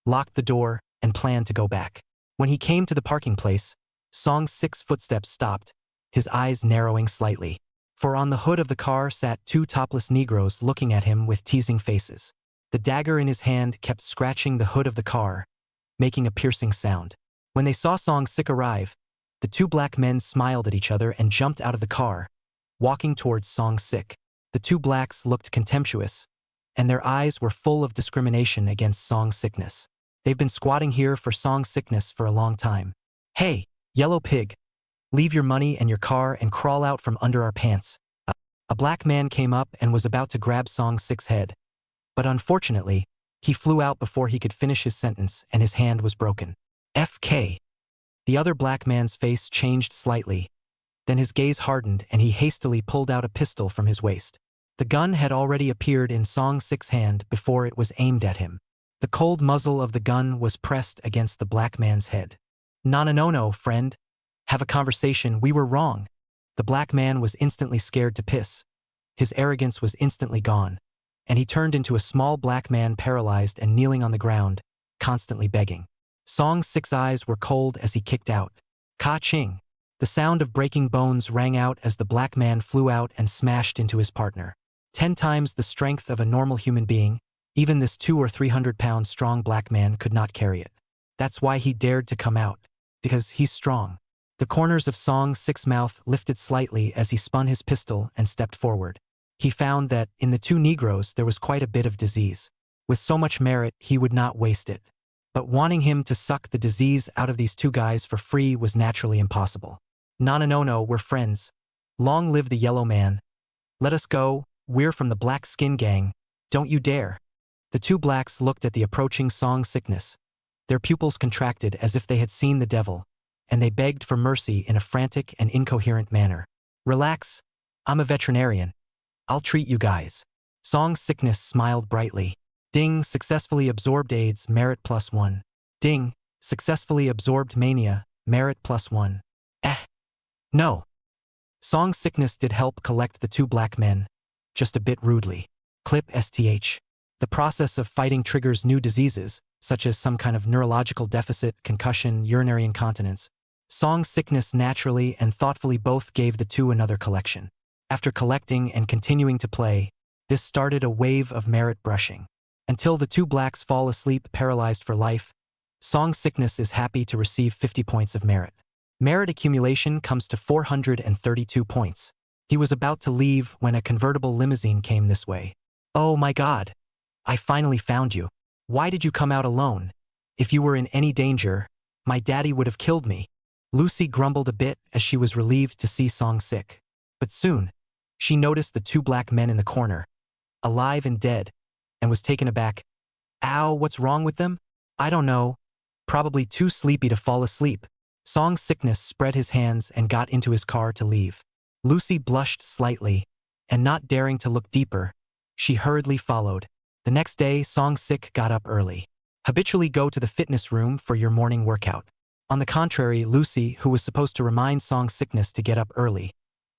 locked the door, and planned to go back. When he came to the parking place, Song Sick's footsteps stopped, his eyes narrowing slightly. For on the hood of the car sat two topless Negroes looking at him with teasing faces. The dagger in his hand kept scratching the hood of the car, making a piercing sound. When they saw Song Sick arrive, the two black men smiled at each other and jumped out of the car, walking towards Song Sick. The two blacks looked contemptuous, and their eyes were full of discrimination against Song Sickness. They've been squatting here for Song Sickness for a long time. Hey, yellow pig, leave your money and your car and crawl out from under our pants. A black man came up and was about to grab Song Sick's head, but unfortunately, he flew out before he could finish his sentence and his hand was broken. FK. The other black man's face changed slightly. Then his gaze hardened and he hastily pulled out a pistol from his waist. The gun had already appeared in Song Sick's hand before it was aimed at him. The cold muzzle of the gun was pressed against the black man's head. No, friend. Have a conversation, we were wrong. The black man was instantly scared to piss. His arrogance was instantly gone, and he turned into a small black man paralyzed and kneeling on the ground, constantly begging. Song Sick's eyes were cold as he kicked out. Ka-ching! The sound of breaking bones rang out as the black man flew out and smashed into his partner. 10 times the strength of a normal human being, even this 200 or 300 pound strong black man could not carry it. That's why he dared to come out, because he's strong. The corners of Song Sick's mouth lifted slightly as he spun his pistol and stepped forward. He found that, in the two Negroes, there was quite a bit of disease. With so much merit, he would not waste it. But wanting him to suck the disease out of these two guys for free was naturally impossible. No, we're friends. Long live the yellow man. Let us go, we're from the black skin gang. Don't you dare. The two blacks looked at the approaching Song Sickness. Their pupils contracted as if they had seen the devil, and they begged for mercy in a frantic and incoherent manner. Relax, I'm a veterinarian. I'll treat you guys. Song Sickness smiled brightly. Ding, successfully absorbed AIDS, merit +1. Ding, successfully absorbed mania, merit +1. No. Song Sickness did help collect the two black men, just a bit rudely. Clip STH. The process of fighting triggers new diseases, such as some kind of neurological deficit, concussion, urinary incontinence. Song Sickness naturally and thoughtfully both gave the two another collection. After collecting and continuing to play, this started a wave of merit brushing. Until the two blacks fall asleep paralyzed for life, Song Sickness is happy to receive 50 points of merit. Merit accumulation comes to 432 points. He was about to leave when a convertible limousine came this way. Oh my God. I finally found you. Why did you come out alone? If you were in any danger, my daddy would have killed me. Lucy grumbled a bit as she was relieved to see Song Sick. But soon, she noticed the two black men in the corner, alive and dead, and was taken aback. Ow, what's wrong with them? I don't know. Probably too sleepy to fall asleep. Song Sickness spread his hands and got into his car to leave. Lucy blushed slightly, and not daring to look deeper, she hurriedly followed. The next day, Song Sick got up early. Habitually go to the fitness room for your morning workout. On the contrary, Lucy, who was supposed to remind Song Sickness to get up early,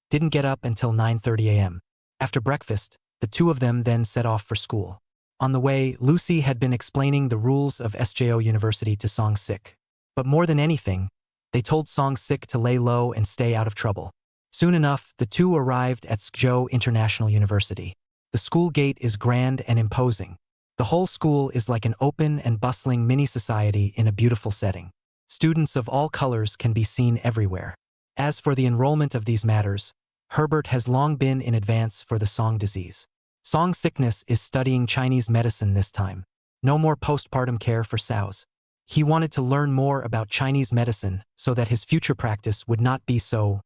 didn't get up until 9:30 a.m. After breakfast, the two of them then set off for school. On the way, Lucy had been explaining the rules of SJO University to Song Sick. But more than anything, they told Song Sick to lay low and stay out of trouble. Soon enough, the two arrived at SJO International University. The school gate is grand and imposing. The whole school is like an open and bustling mini-society in a beautiful setting. Students of all colors can be seen everywhere. As for the enrollment of these matters, Herbert has long been in advance for the Song disease. Song Sickness is studying Chinese medicine this time. No more postpartum care for sows. He wanted to learn more about Chinese medicine so that his future practice would not be so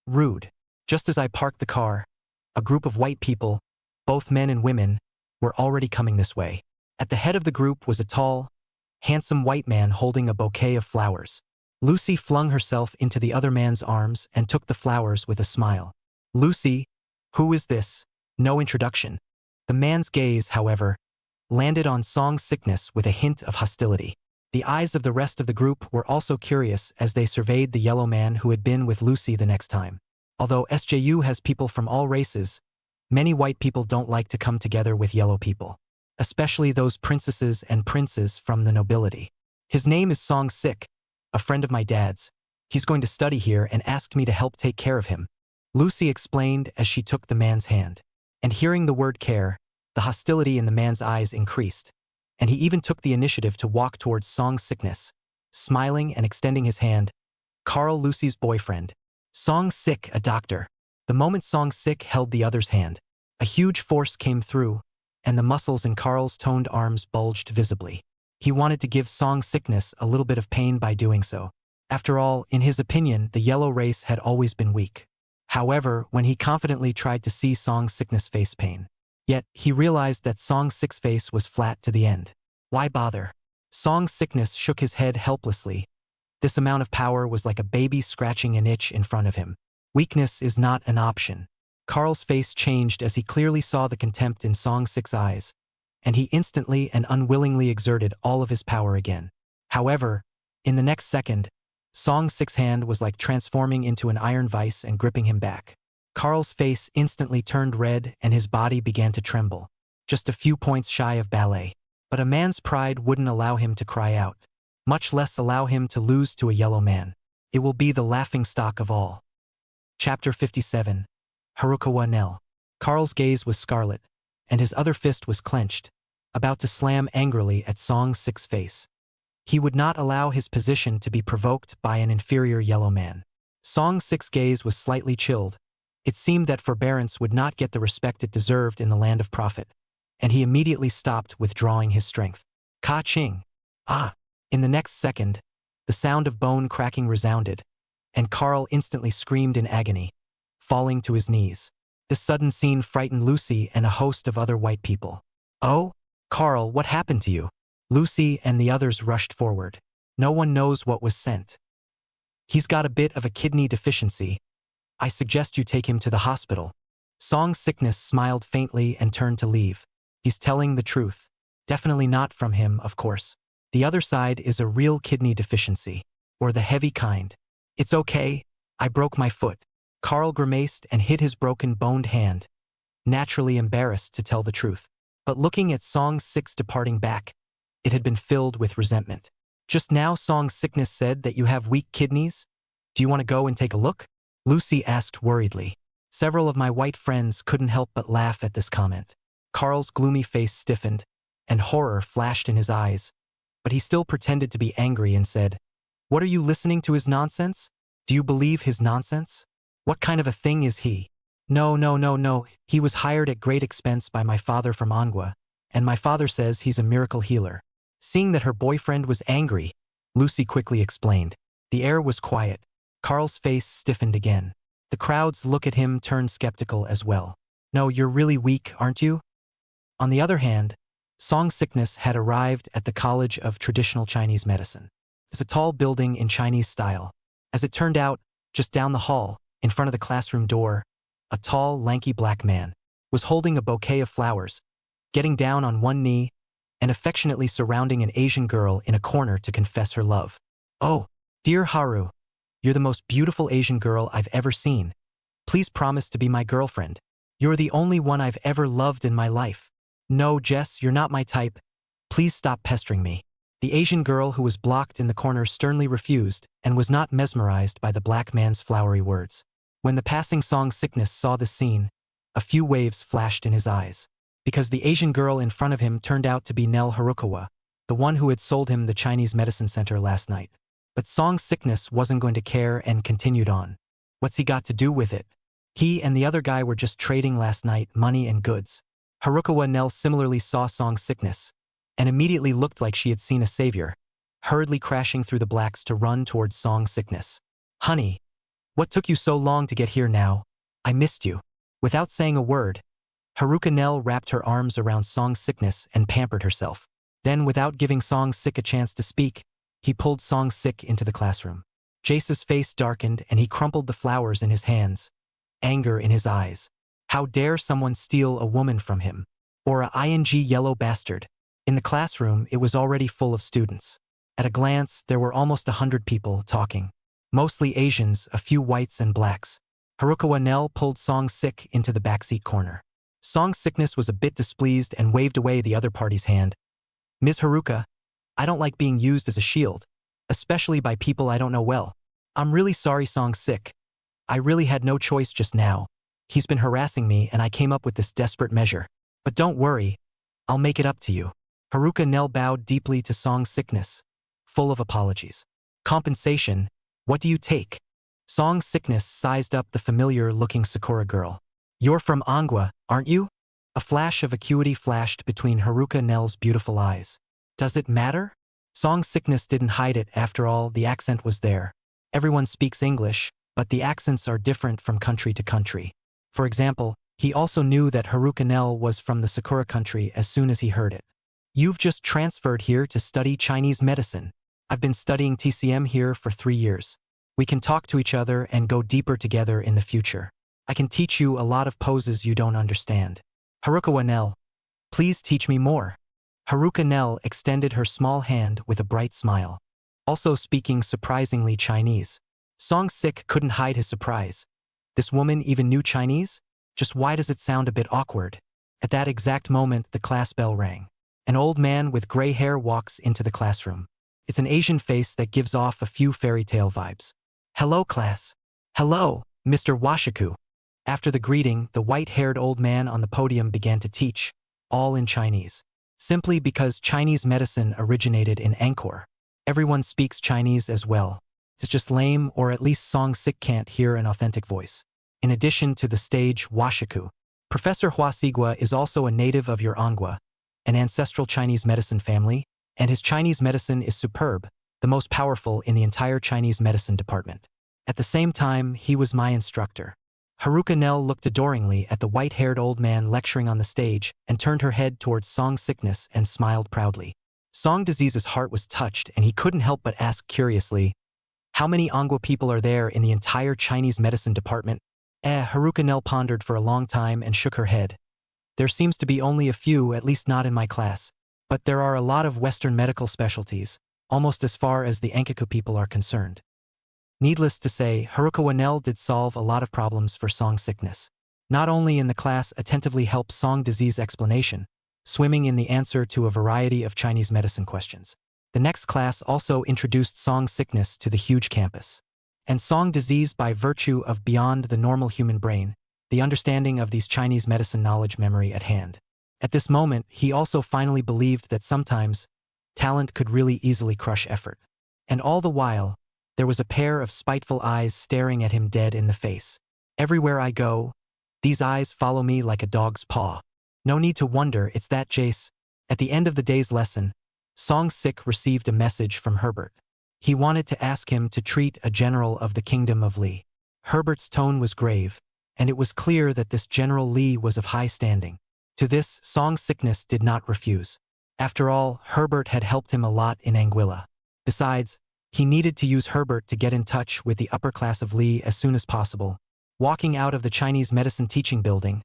rude. Just as I parked the car, A group of white people, both men and women, were already coming this way. At the head of the group was a tall, handsome white man holding a bouquet of flowers. Lucy flung herself into the other man's arms and took the flowers with a smile. Lucy, who is this? No introduction. The man's gaze, however, landed on Song Sickness with a hint of hostility. The eyes of the rest of the group were also curious as they surveyed the yellow man who had been with Lucy the next time. Although SJU has people from all races, many white people don't like to come together with yellow people, especially those princesses and princes from the nobility. His name is Song Sick, a friend of my dad's. He's going to study here and asked me to help take care of him, Lucy explained as she took the man's hand. And hearing the word care, the hostility in the man's eyes increased, and he even took the initiative to walk towards Song Sickness, smiling and extending his hand. Carl, Lucy's boyfriend. Song Sick, a doctor. The moment Song Sick held the other's hand, a huge force came through, and the muscles in Carl's toned arms bulged visibly. He wanted to give Song Sickness a little bit of pain by doing so. After all, in his opinion, the yellow race had always been weak. However, when he confidently tried to see Song Sickness' face pain, yet he realized that Song Sick's face was flat to the end. Why bother? Song Sickness shook his head helplessly. This amount of power was like a baby scratching an itch in front of him. Weakness is not an option. Carl's face changed as he clearly saw the contempt in Song Sick's eyes, and he instantly and unwillingly exerted all of his power again. However, in the next second, Song Sick's hand was like transforming into an iron vice and gripping him back. Carl's face instantly turned red and his body began to tremble, just a few points shy of ballet. But a man's pride wouldn't allow him to cry out, much less allow him to lose to a yellow man. It will be the laughingstock of all. Chapter 57. Harukawa Nell. Carl's gaze was scarlet, and his other fist was clenched, about to slam angrily at Song Sick's face. He would not allow his position to be provoked by an inferior yellow man. Song Sick's gaze was slightly chilled. It seemed that forbearance would not get the respect it deserved in the land of profit, and he immediately stopped withdrawing his strength. Ka-ching! Ah! In the next second, the sound of bone cracking resounded, and Carl instantly screamed in agony, falling to his knees. This sudden scene frightened Lucy and a host of other white people. Oh, Carl, what happened to you? Lucy and the others rushed forward. No one knows what was sent. He's got a bit of a kidney deficiency. I suggest you take him to the hospital. Song Sickness smiled faintly and turned to leave. He's telling the truth. Definitely not from him, of course. The other side is a real kidney deficiency, or the heavy kind. It's okay, I broke my foot. Carl grimaced and hid his broken boned hand, naturally embarrassed to tell the truth. But looking at Song Sick's departing back, it had been filled with resentment. Just now Song Sickness said that you have weak kidneys? Do you want to go and take a look? Lucy asked worriedly. Several of my white friends couldn't help but laugh at this comment. Carl's gloomy face stiffened, and horror flashed in his eyes, but he still pretended to be angry and said, "What are you listening to his nonsense? Do you believe his nonsense? What kind of a thing is he? No. He was hired at great expense by my father from Manhwa, and my father says he's a miracle healer." Seeing that her boyfriend was angry, Lucy quickly explained. The air was quiet. Carl's face stiffened again. The crowd's look at him turned skeptical as well. No, you're really weak, aren't you? On the other hand, Song Sickness had arrived at the College of Traditional Chinese Medicine. It's a tall building in Chinese style. As it turned out, just down the hall, in front of the classroom door, a tall, lanky black man was holding a bouquet of flowers, getting down on one knee, and affectionately surrounding an Asian girl in a corner to confess her love. "Oh, dear Haru, you're the most beautiful Asian girl I've ever seen. Please promise to be my girlfriend. You're the only one I've ever loved in my life. No, Jess, you're not my type. Please stop pestering me." The Asian girl who was blocked in the corner sternly refused and was not mesmerized by the black man's flowery words. When the passing Song Sickness saw the scene, a few waves flashed in his eyes, because the Asian girl in front of him turned out to be Nell Harukawa, the one who had sold him the Chinese medicine center last night. But Song Sickness wasn't going to care and continued on. What's he got to do with it? He and the other guy were just trading last night, money and goods. Harukawa Nell similarly saw Song Sickness, and immediately looked like she had seen a savior, hurriedly crashing through the blacks to run towards Song Sickness. "Honey, what took you so long to get here now? I missed you." Without saying a word, Haruka Nell wrapped her arms around Song Sickness and pampered herself. Then, without giving Song Sick a chance to speak, he pulled Song Sick into the classroom. Jace's face darkened and he crumpled the flowers in his hands, anger in his eyes. How dare someone steal a woman from him? Or a yellow bastard. In the classroom, it was already full of students. At a glance, there were almost 100 people talking. Mostly Asians, a few whites and blacks. Haruka Nell pulled Song Sick into the backseat corner. Song Sickness was a bit displeased and waved away the other party's hand. Ms. Haruka, I don't like being used as a shield, especially by people I don't know well. I'm really sorry, Song Sick. I really had no choice just now. He's been harassing me and I came up with this desperate measure. But don't worry, I'll make it up to you. Haruka Nell bowed deeply to Song Sickness, full of apologies. Compensation, what do you take? Song Sickness sized up the familiar-looking Sakura girl. You're from Manhwa, aren't you? A flash of acuity flashed between Haruka Nell's beautiful eyes. Does it matter? Song Sickness didn't hide it, after all, the accent was there. Everyone speaks English, but the accents are different from country to country. For example, he also knew that Haruka Nell was from the Sakura country as soon as he heard it. You've just transferred here to study Chinese medicine. I've been studying TCM here for 3 years. We can talk to each other and go deeper together in the future. I can teach you a lot of poses you don't understand. Haruka Nell, please teach me more. Haruka Nell extended her small hand with a bright smile. Also speaking surprisingly Chinese. Song Sick couldn't hide his surprise. This woman even knew Chinese? Just why does it sound a bit awkward? At that exact moment, the class bell rang. An old man with gray hair walks into the classroom. It's an Asian face that gives off a few fairy tale vibes. Hello, class. Hello, Mr. Washiku. After the greeting, the white-haired old man on the podium began to teach, all in Chinese. Simply because Chinese medicine originated in Angkor. Everyone speaks Chinese as well. It's just lame, or at least Song Sick can't hear an authentic voice. In addition to the stage Washiku, Professor Huasigua is also a native of your Angwa, an ancestral Chinese medicine family, and his Chinese medicine is superb, the most powerful in the entire Chinese medicine department. At the same time, he was my instructor. Haruka Nell looked adoringly at the white-haired old man lecturing on the stage and turned her head towards Song Sickness and smiled proudly. Song Disease's heart was touched and he couldn't help but ask curiously, how many Angwa people are there in the entire Chinese medicine department? Haruka Nell pondered for a long time and shook her head. There seems to be only a few, at least not in my class. But there are a lot of Western medical specialties, almost as far as the Enkaku people are concerned. Needless to say, Haruka Nell did solve a lot of problems for Song Sickness. Not only in the class attentively helped Song Disease explanation, swimming in the answer to a variety of Chinese medicine questions. The next class also introduced Song Sickness to the huge campus. And Song Disease by virtue of beyond the normal human brain, the understanding of these Chinese medicine knowledge memory at hand. At this moment, he also finally believed that sometimes, talent could really easily crush effort. And all the while, there was a pair of spiteful eyes staring at him dead in the face. Everywhere I go, these eyes follow me like a dog's paw. No need to wonder, it's that Jace. At the end of the day's lesson, Song Sick received a message from Herbert. He wanted to ask him to treat a general of the Kingdom of Li. Herbert's tone was grave, and it was clear that this General Li was of high standing. To this, Song Sickness did not refuse. After all, Herbert had helped him a lot in Anguilla. Besides, he needed to use Herbert to get in touch with the upper class of Li as soon as possible. Walking out of the Chinese medicine teaching building,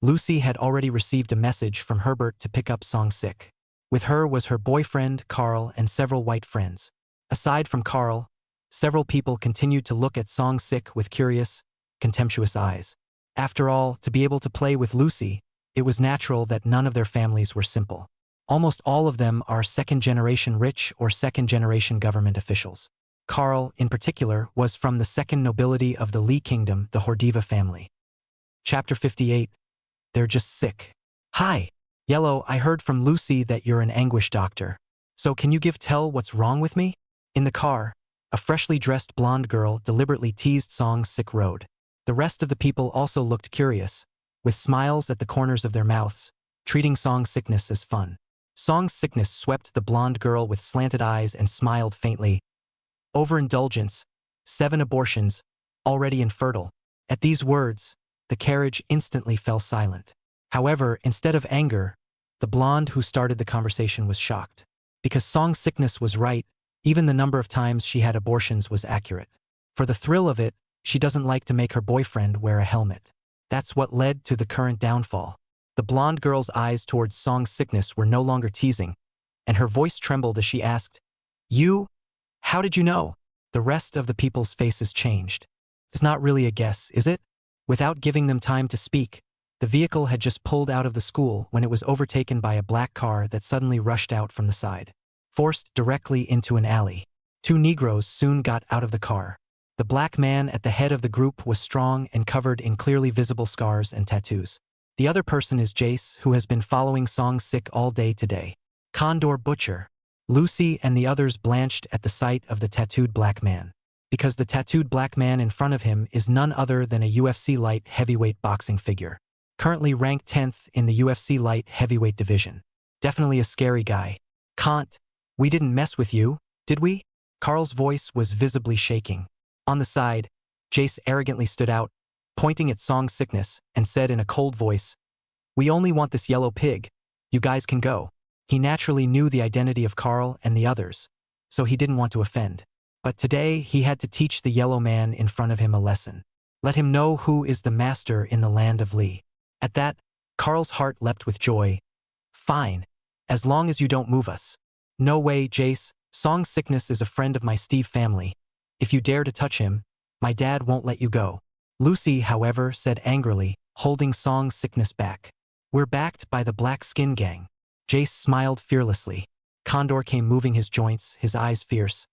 Lucy had already received a message from Herbert to pick up Song Sick. With her was her boyfriend, Carl, and several white friends. Aside from Carl, several people continued to look at Song Sick with curious, contemptuous eyes. After all, to be able to play with Lucy, it was natural that none of their families were simple. Almost all of them are second-generation rich or second-generation government officials. Carl, in particular, was from the second nobility of the Li Kingdom, the Hordiva family. Chapter 58. They're just sick. Hi, Yellow, I heard from Lucy that you're an anguish doctor. So can you tell what's wrong with me? In the car, a freshly dressed blonde girl deliberately teased Song Sick Road. The rest of the people also looked curious, with smiles at the corners of their mouths, treating Song Sickness as fun. Song Sickness swept the blonde girl with slanted eyes and smiled faintly. Overindulgence, 7 abortions, already infertile. At these words, the carriage instantly fell silent. However, instead of anger, the blonde who started the conversation was shocked. Because Song Sickness was right, even the number of times she had abortions was accurate. For the thrill of it, she doesn't like to make her boyfriend wear a helmet. That's what led to the current downfall. The blonde girl's eyes towards Song Sickness were no longer teasing, and her voice trembled as she asked, "You? How did you know?" The rest of the people's faces changed. It's not really a guess, is it? Without giving them time to speak, the vehicle had just pulled out of the school when it was overtaken by a black car that suddenly rushed out from the side, forced directly into an alley. Two Negroes soon got out of the car. The black man at the head of the group was strong and covered in clearly visible scars and tattoos. The other person is Jace, who has been following Song Sick all day today. Condor Butcher. Lucy and the others blanched at the sight of the tattooed black man, because the tattooed black man in front of him is none other than a UFC light heavyweight boxing figure, currently ranked 10th in the UFC light heavyweight division. Definitely a scary guy. "Kant, we didn't mess with you, did we?" Carl's voice was visibly shaking. On the side, Jace arrogantly stood out, pointing at Song Sickness, and said in a cold voice, "We only want this yellow pig. You guys can go." He naturally knew the identity of Carl and the others, so he didn't want to offend. But today he had to teach the yellow man in front of him a lesson. Let him know who is the master in the land of Lee. At that, Carl's heart leapt with joy. "Fine, as long as you don't move us." "No way, Jace. Song Sickness is a friend of my Steve family. If you dare to touch him, my dad won't let you go." Lucy, however, said angrily, holding Song Sickness back. "We're backed by the Black Skin Gang." Jace smiled fearlessly. Condor came moving his joints, his eyes fierce.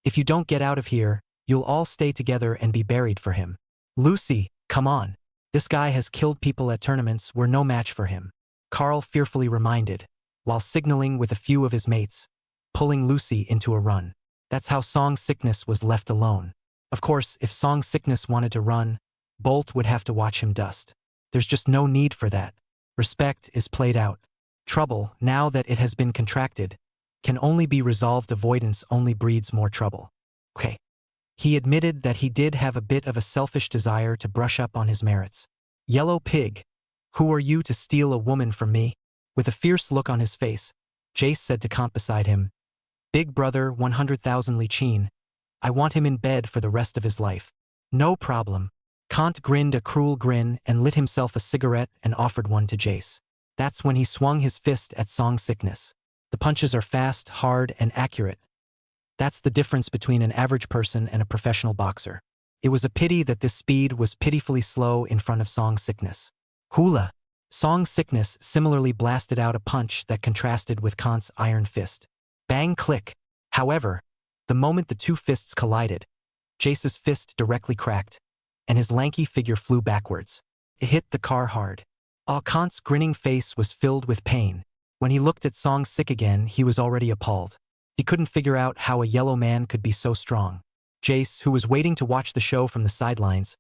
"If you don't get out of here, you'll all stay together and be buried for him." "Lucy, come on. This guy has killed people at tournaments, we're no match for him," Carl fearfully reminded, while signaling with a few of his mates, pulling Lucy into a run. That's how Song Sickness was left alone. Of course, if Song Sickness wanted to run, Bolt would have to watch him dust. There's just no need for that. Respect is played out. Trouble, now that it has been contracted, can only be resolved. Avoidance only breeds more trouble. Okay. He admitted that he did have a bit of a selfish desire to brush up on his merits. "Yellow pig, who are you to steal a woman from me?" With a fierce look on his face, Jace said to Kant beside him, "Big brother 100,000 Li Chin, I want him in bed for the rest of his life." "No problem." Kant grinned a cruel grin and lit himself a cigarette and offered one to Jace. That's when he swung his fist at Song Sickness. The punches are fast, hard, and accurate. That's the difference between an average person and a professional boxer. It was a pity that this speed was pitifully slow in front of Song Sickness. Hula! Song Sickness similarly blasted out a punch that contrasted with Kant's iron fist. Bang click! However, the moment the two fists collided, Jace's fist directly cracked, and his lanky figure flew backwards. It hit the car hard. Kant's grinning face was filled with pain. When he looked at Song Sick again, he was already appalled. He couldn't figure out how a yellow man could be so strong. Jace, who was waiting to watch the show from the sidelines,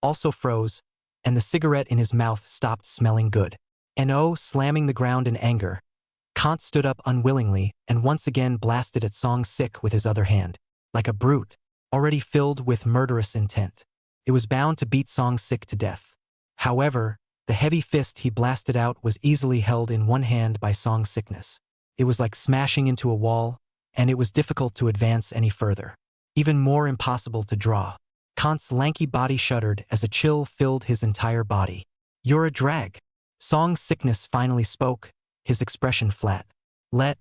also froze, and the cigarette in his mouth stopped smelling good. No, slamming the ground in anger, Kant stood up unwillingly and once again blasted at Song Sick with his other hand. Like a brute, already filled with murderous intent, it was bound to beat Song Sick to death. However, the heavy fist he blasted out was easily held in one hand by Song Sickness. It was like smashing into a wall, and it was difficult to advance any further. Even more impossible to draw. Kant's lanky body shuddered as a chill filled his entire body. "You're a drag." Song Sickness finally spoke, his expression flat. Let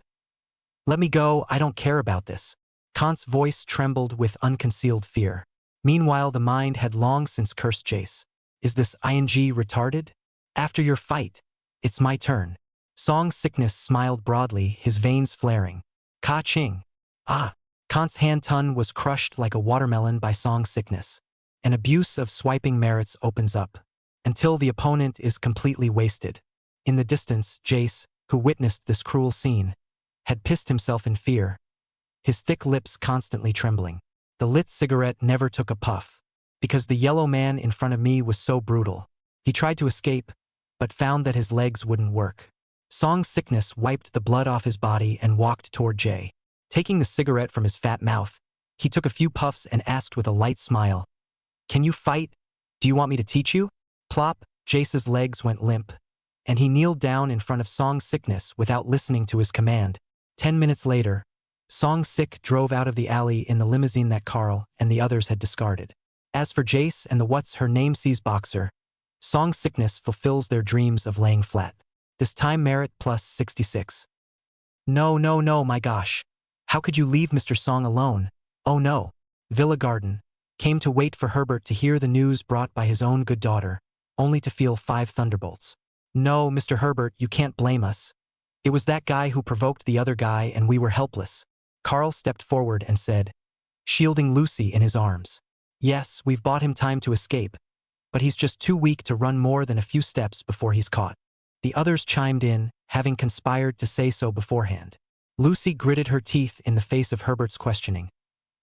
me go, I don't care about this." Kant's voice trembled with unconcealed fear. Meanwhile, the mind had long since cursed Jace. "Is this ing retarded? After your fight, it's my turn." Song Sickness smiled broadly, his veins flaring. "Ka-ching." "Ah." Kant's hand-ton was crushed like a watermelon by Song Sickness. An abuse of swiping merits opens up, until the opponent is completely wasted. In the distance, Jace, who witnessed this cruel scene, had pissed himself in fear, his thick lips constantly trembling. The lit cigarette never took a puff, because the yellow man in front of me was so brutal. He tried to escape, but found that his legs wouldn't work. Song Sickness wiped the blood off his body and walked toward Jay. Taking the cigarette from his fat mouth, he took a few puffs and asked with a light smile, "Can you fight? Do you want me to teach you?" Plop, Jace's legs went limp, and he kneeled down in front of Song Sickness without listening to his command. 10 minutes later, Song Sick drove out of the alley in the limousine that Carl and the others had discarded. As for Jace and the what's-her-name-sees boxer, Song Sickness fulfills their dreams of laying flat. This time merit plus 66. No, my gosh. How could you leave Mr. Song alone? Oh no. Villa Garden came to wait for Herbert to hear the news brought by his own good daughter, only to feel 5 thunderbolts. No, Mr. Herbert, you can't blame us. It was that guy who provoked the other guy and we were helpless. Carl stepped forward and said, shielding Lucy in his arms. Yes, we've bought him time to escape, but he's just too weak to run more than a few steps before he's caught. The others chimed in, having conspired to say so beforehand. Lucy gritted her teeth in the face of Herbert's questioning,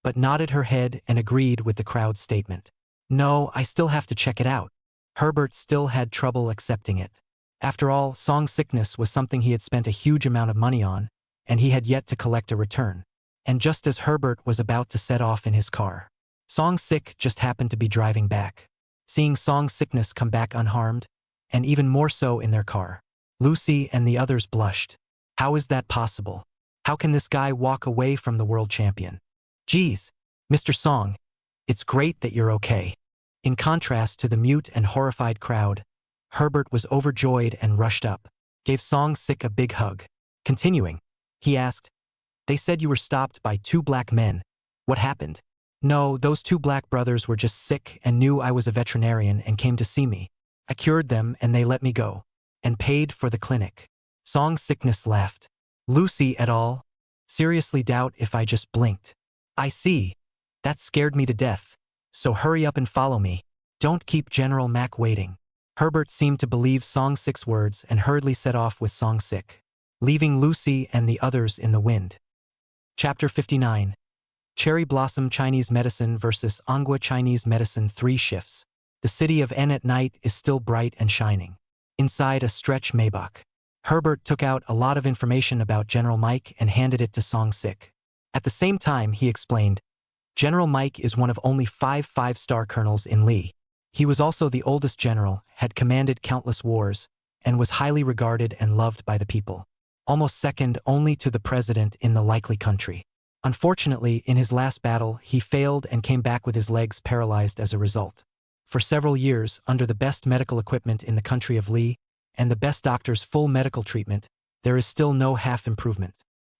but nodded her head and agreed with the crowd's statement. No, I still have to check it out. Herbert still had trouble accepting it. After all, Song Sickness was something he had spent a huge amount of money on, and he had yet to collect a return. And just as Herbert was about to set off in his car, Song Sick just happened to be driving back. Seeing Song Sickness come back unharmed, and even more so in their car, Lucy and the others blushed. How is that possible? How can this guy walk away from the world champion? Geez, Mr. Song, it's great that you're okay. In contrast to the mute and horrified crowd, Herbert was overjoyed and rushed up, gave Song Sick a big hug. Continuing, he asked, they said you were stopped by 2 black men. What happened? No, those 2 black brothers were just sick and knew I was a veterinarian and came to see me. I cured them and they let me go, and paid for the clinic. Song Sickness laughed. Lucy et al. Seriously doubt if I just blinked. I see. That scared me to death. So hurry up and follow me. Don't keep General Mac waiting. Herbert seemed to believe Song Sick's words and hurriedly set off with Song Sick, leaving Lucy and the others in the wind. Chapter 59. Cherry Blossom Chinese Medicine versus Angua Chinese Medicine. 3 shifts. The city of N at night is still bright and shining. Inside a stretch Maybach, Herbert took out a lot of information about General Mike and handed it to Song Sick. At the same time, he explained, General Mike is one of only 5 5-star colonels in Lee. He was also the oldest general, had commanded countless wars, and was highly regarded and loved by the people, almost second only to the president in the likely country. Unfortunately, in his last battle, he failed and came back with his legs paralyzed as a result. For several years, under the best medical equipment in the country of Lee, and the best doctor's full medical treatment, there is still no half improvement.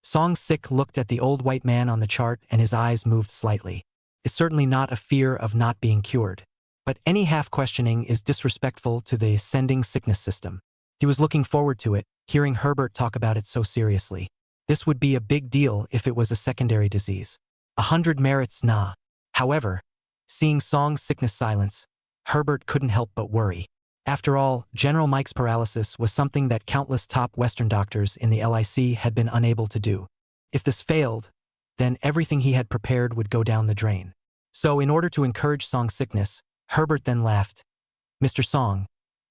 Song Sick looked at the old white man on the chart and his eyes moved slightly. It's certainly not a fear of not being cured, but any half-questioning is disrespectful to the ascending sickness system. He was looking forward to it, hearing Herbert talk about it so seriously. This would be a big deal if it was a secondary disease. 100 merits, nah. However, seeing Song Sickness silence, Herbert couldn't help but worry. After all, General Mike's paralysis was something that countless top Western doctors in the LIC had been unable to do. If this failed, then everything he had prepared would go down the drain. So in order to encourage Song Sickness, Herbert then laughed. Mr. Song,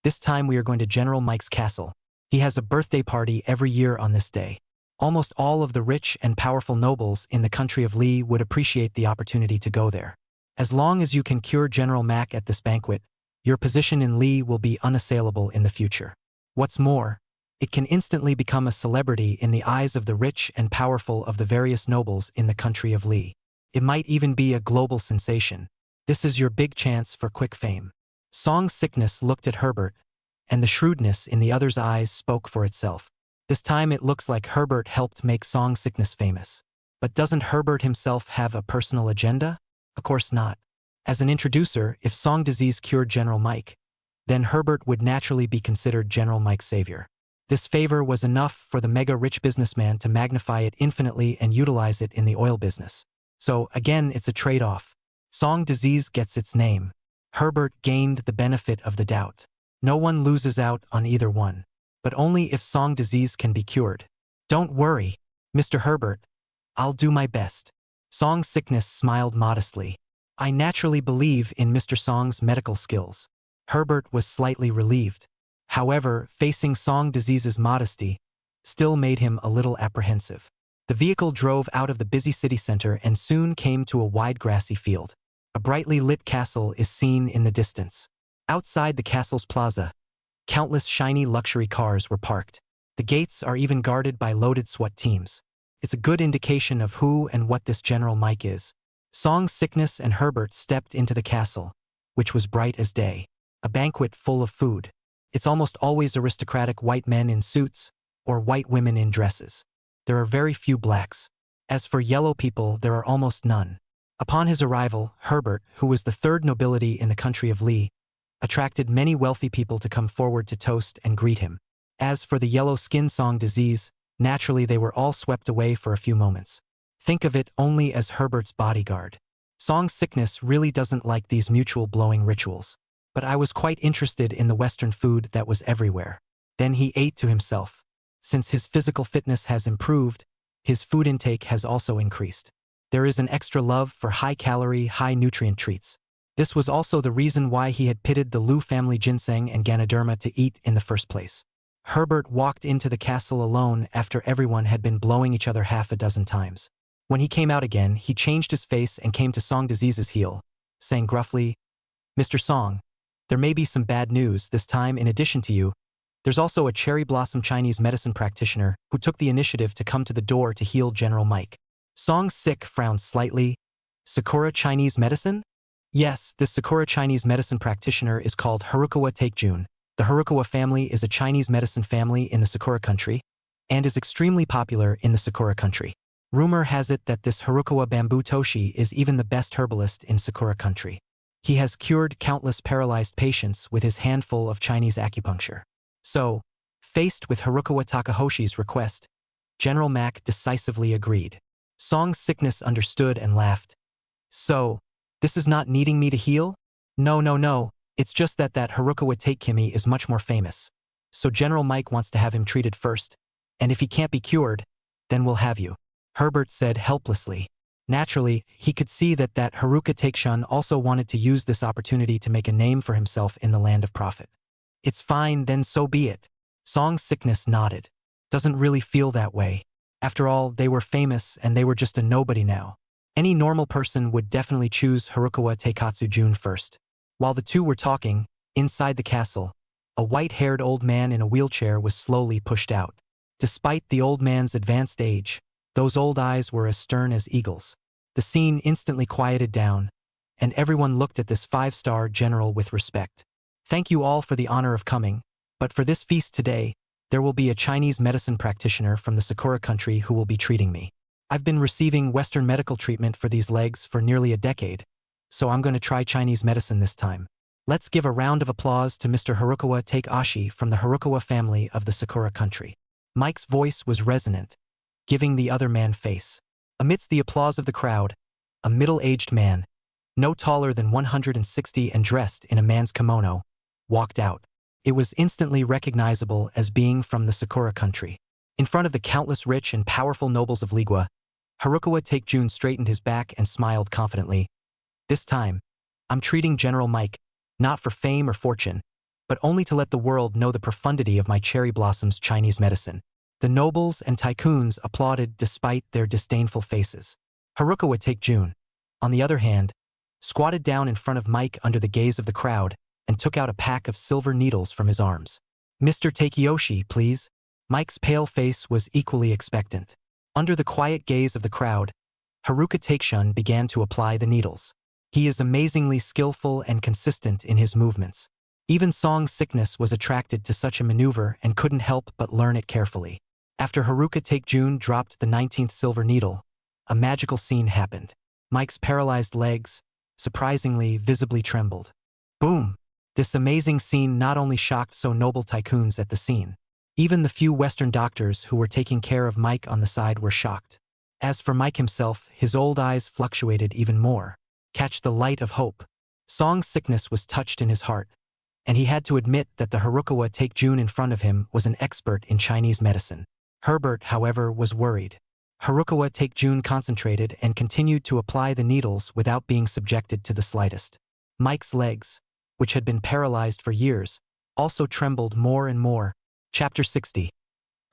this time we are going to General Mike's castle. He has a birthday party every year on this day. Almost all of the rich and powerful nobles in the country of Lee would appreciate the opportunity to go there. As long as you can cure General Mac at this banquet, your position in Lee will be unassailable in the future. What's more, it can instantly become a celebrity in the eyes of the rich and powerful of the various nobles in the country of Lee. It might even be a global sensation. This is your big chance for quick fame. Song Sickness looked at Herbert, and the shrewdness in the other's eyes spoke for itself. This time it looks like Herbert helped make Song Sickness famous. But doesn't Herbert himself have a personal agenda? Of course not. As an introducer, if Song Disease cured General Mike, then Herbert would naturally be considered General Mike's savior. This favor was enough for the mega-rich businessman to magnify it infinitely and utilize it in the oil business. So, again, it's a trade-off. Song Disease gets its name. Herbert gained the benefit of the doubt. No one loses out on either one, but only if Song Disease can be cured. Don't worry, Mr. Herbert. I'll do my best. Song Sickness smiled modestly. I naturally believe in Mr. Song's medical skills. Herbert was slightly relieved. However, facing Song Disease's modesty still made him a little apprehensive. The vehicle drove out of the busy city center and soon came to a wide grassy field. A brightly lit castle is seen in the distance. Outside the castle's plaza, countless shiny luxury cars were parked. The gates are even guarded by loaded SWAT teams. It's a good indication of who and what this General Mike is. Song Sickness and Herbert stepped into the castle, which was bright as day. A banquet full of food. It's almost always aristocratic white men in suits, or white women in dresses. There are very few blacks. As for yellow people, there are almost none. Upon his arrival, Herbert, who was the third nobility in the country of Li, attracted many wealthy people to come forward to toast and greet him. As for the yellow skin Song disease, naturally they were all swept away for a few moments. Think of it only as Herbert's bodyguard. Song Sickness really doesn't like these mutual blowing rituals. But I was quite interested in the Western food that was everywhere. Then he ate to himself. Since his physical fitness has improved, his food intake has also increased. There is an extra love for high-calorie, high-nutrient treats. This was also the reason why he had pitted the Liu family ginseng and Ganoderma to eat in the first place. Herbert walked into the castle alone after everyone had been blowing each other half a dozen times. When he came out again, he changed his face and came to Song Disease's heel, saying gruffly, "Mr. Song, there may be some bad news this time. In addition to you, there's also a cherry blossom Chinese medicine practitioner who took the initiative to come to the door to heal General Mike." Song Sick frowned slightly. "Sakura Chinese medicine?" "Yes, this Sakura Chinese medicine practitioner is called Harukawa Takejun. The Harukawa family is a Chinese medicine family in the Sakura country and is extremely popular in the Sakura country. Rumor has it that this Harukawa Bamboo Toshi is even the best herbalist in Sakura country. He has cured countless paralyzed patients with his handful of Chinese acupuncture." So, faced with Harukawa Takahoshi's request, General Mac decisively agreed. Song Sickness understood and laughed. "So, this is not needing me to heal? No. It's just that Harukawa Takemi is much more famous. So General Mike wants to have him treated first. And if he can't be cured, then we'll have you," Herbert said helplessly. Naturally, he could see that Haruka Takeshun also wanted to use this opportunity to make a name for himself in the land of profit. "It's fine, then so be it." Song Sickness nodded. "Doesn't really feel that way. After all, they were famous and they were just a nobody now. Any normal person would definitely choose Harukawa Taikatsu Jun first." While the two were talking, inside the castle, a white-haired old man in a wheelchair was slowly pushed out. Despite the old man's advanced age, those old eyes were as stern as eagles. The scene instantly quieted down, and everyone looked at this five-star general with respect. "Thank you all for the honor of coming, but for this feast today, there will be a Chinese medicine practitioner from the Sakura country who will be treating me. I've been receiving Western medical treatment for these legs for nearly a decade, so I'm going to try Chinese medicine this time. Let's give a round of applause to Mr. Harukawa Takeashi from the Harukawa family of the Sakura country." Mike's voice was resonant, giving the other man face. Amidst the applause of the crowd, a middle-aged man, no taller than 160 and dressed in a man's kimono, walked out. It was instantly recognizable as being from the Sakura country. In front of the countless rich and powerful nobles of Ligua, Harukawa Takejun straightened his back and smiled confidently. "This time, I'm treating General Mike, not for fame or fortune, but only to let the world know the profundity of my cherry blossoms Chinese medicine." The nobles and tycoons applauded despite their disdainful faces. Harukawa Takejun, on the other hand, squatted down in front of Mike under the gaze of the crowd and took out a pack of silver needles from his arms. "Mr. Takeyoshi, please." Mike's pale face was equally expectant. Under the quiet gaze of the crowd, Haruka Takeshun began to apply the needles. He is amazingly skillful and consistent in his movements. Even Song Sickness was attracted to such a maneuver and couldn't help but learn it carefully. After Haruka Takejun dropped the 19th silver needle, a magical scene happened. Mike's paralyzed legs, surprisingly, visibly trembled. Boom! This amazing scene not only shocked so noble tycoons at the scene. Even the few Western doctors who were taking care of Mike on the side were shocked. As for Mike himself, his old eyes fluctuated even more. Catch the light of hope. Song Sickness was touched in his heart, and he had to admit that the Harukawa Takejun in front of him was an expert in Chinese medicine. Herbert, however, was worried. Harukawa Takejun concentrated and continued to apply the needles without being subjected to the slightest. Mike's legs, which had been paralyzed for years, also trembled more and more. Chapter 60.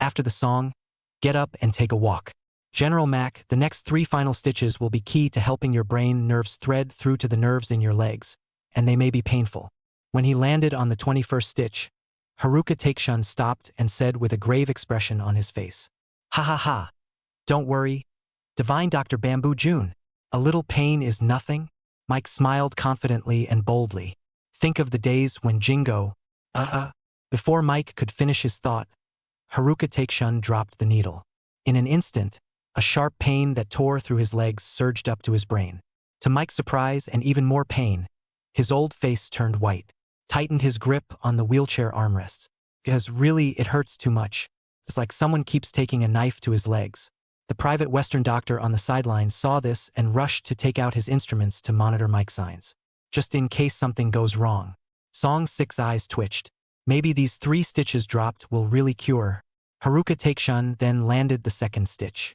After the song, get up and take a walk. General Mac, the next 3 final stitches will be key to helping your brain nerves thread through to the nerves in your legs, and they may be painful. When he landed on the 21st stitch, Haruka Takeshun stopped and said with a grave expression on his face, "Ha ha ha. Don't worry. Divine Dr. Bamboo June. A little pain is nothing." Mike smiled confidently and boldly. Think of the days when Jingo, Before Mike could finish his thought, Haruka Takeshun dropped the needle. In an instant, a sharp pain that tore through his legs surged up to his brain. To Mike's surprise and even more pain, his old face turned white, tightened his grip on the wheelchair armrests. Because really, it hurts too much. It's like someone keeps taking a knife to his legs. The private Western doctor on the sidelines saw this and rushed to take out his instruments to monitor Mike's signs. Just in case something goes wrong. Song 6's eyes twitched. Maybe these 3 stitches dropped will really cure. Haruka Takeshun then landed the 2nd stitch.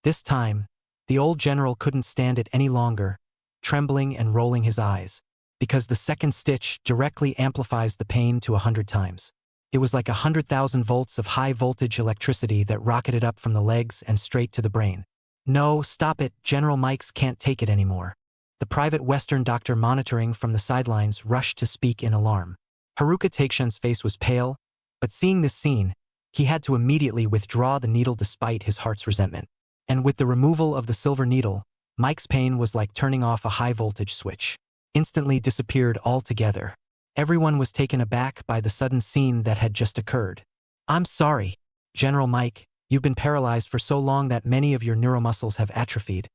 This time, the old general couldn't stand it any longer, trembling and rolling his eyes, because the 2nd stitch directly amplifies the pain to 100 times. It was like 100,000 volts of high-voltage electricity that rocketed up from the legs and straight to the brain. No, stop it, General Mikes can't take it anymore. The private Western doctor monitoring from the sidelines rushed to speak in alarm. Haruka Takeshun's face was pale, but seeing this scene, he had to immediately withdraw the needle despite his heart's resentment. And with the removal of the silver needle, Mike's pain was like turning off a high-voltage switch. Instantly disappeared altogether. Everyone was taken aback by the sudden scene that had just occurred. "I'm sorry, General Mike, you've been paralyzed for so long that many of your neuromuscles have atrophied.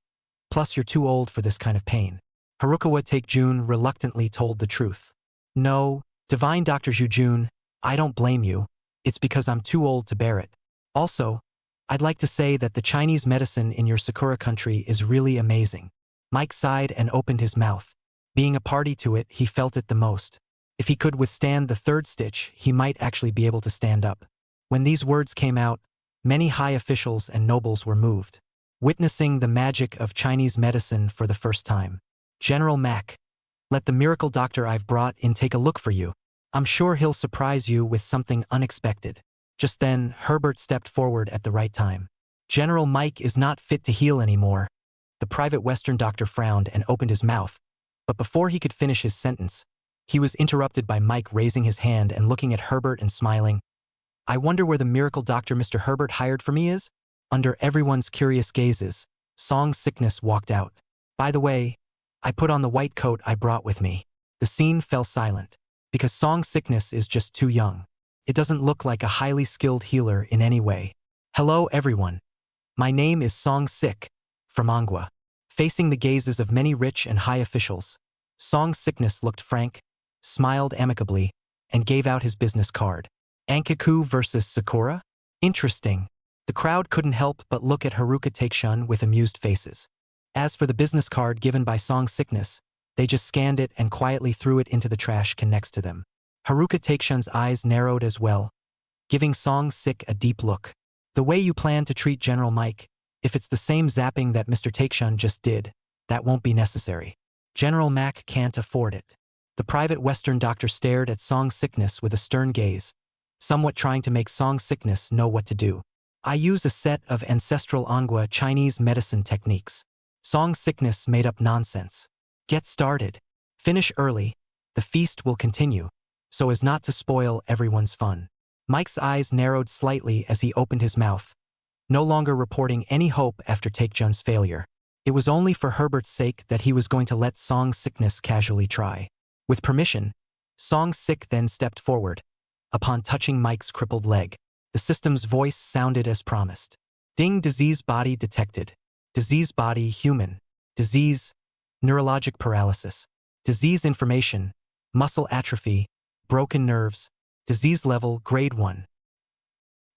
Plus you're too old for this kind of pain." Haruka Takejun reluctantly told the truth. "No, Divine Dr. Jun, I don't blame you. It's because I'm too old to bear it. Also, I'd like to say that the Chinese medicine in your Sakura country is really amazing." Mike sighed and opened his mouth. Being a party to it, he felt it the most. If he could withstand the 3rd stitch, he might actually be able to stand up. When these words came out, many high officials and nobles were moved, witnessing the magic of Chinese medicine for the first time. "General Mac, let the miracle doctor I've brought in take a look for you. I'm sure he'll surprise you with something unexpected." Just then, Herbert stepped forward at the right time. "General Mike is not fit to heal anymore." The private Western doctor frowned and opened his mouth, but before he could finish his sentence, he was interrupted by Mike raising his hand and looking at Herbert and smiling. "I wonder where the miracle doctor Mr. Herbert hired for me is?" Under everyone's curious gazes, Song Sickness walked out. "By the way, I put on the white coat I brought with me." The scene fell silent, because Song Sickness is just too young. It doesn't look like a highly skilled healer in any way. "Hello everyone. My name is Song Sick, from Manhwa." Facing the gazes of many rich and high officials, Song Sickness looked frank, smiled amicably, and gave out his business card. "Ankaku versus Sakura? Interesting." The crowd couldn't help but look at Haruka Takeshun with amused faces. As for the business card given by Song Sickness, they just scanned it and quietly threw it into the trash can next to them. Haruka Takeshun's eyes narrowed as well, giving Song Sick a deep look. "The way you plan to treat General Mike, if it's the same zapping that Mr. Takeshun just did, that won't be necessary. General Mac can't afford it." The private Western doctor stared at Song Sickness with a stern gaze, somewhat trying to make Song Sickness know what to do. "I use a set of ancestral Anhwa Chinese medicine techniques." Song Sickness made up nonsense. "Get started. Finish early. The feast will continue, so as not to spoil everyone's fun." Mike's eyes narrowed slightly as he opened his mouth, no longer reporting any hope after Takejun's failure. It was only for Herbert's sake that he was going to let Song Sickness casually try. With permission, Song Sick then stepped forward. Upon touching Mike's crippled leg, the system's voice sounded as promised. "Ding, disease body detected. Disease body human. Disease, neurologic paralysis. Disease information, muscle atrophy, broken nerves. Disease level grade 1.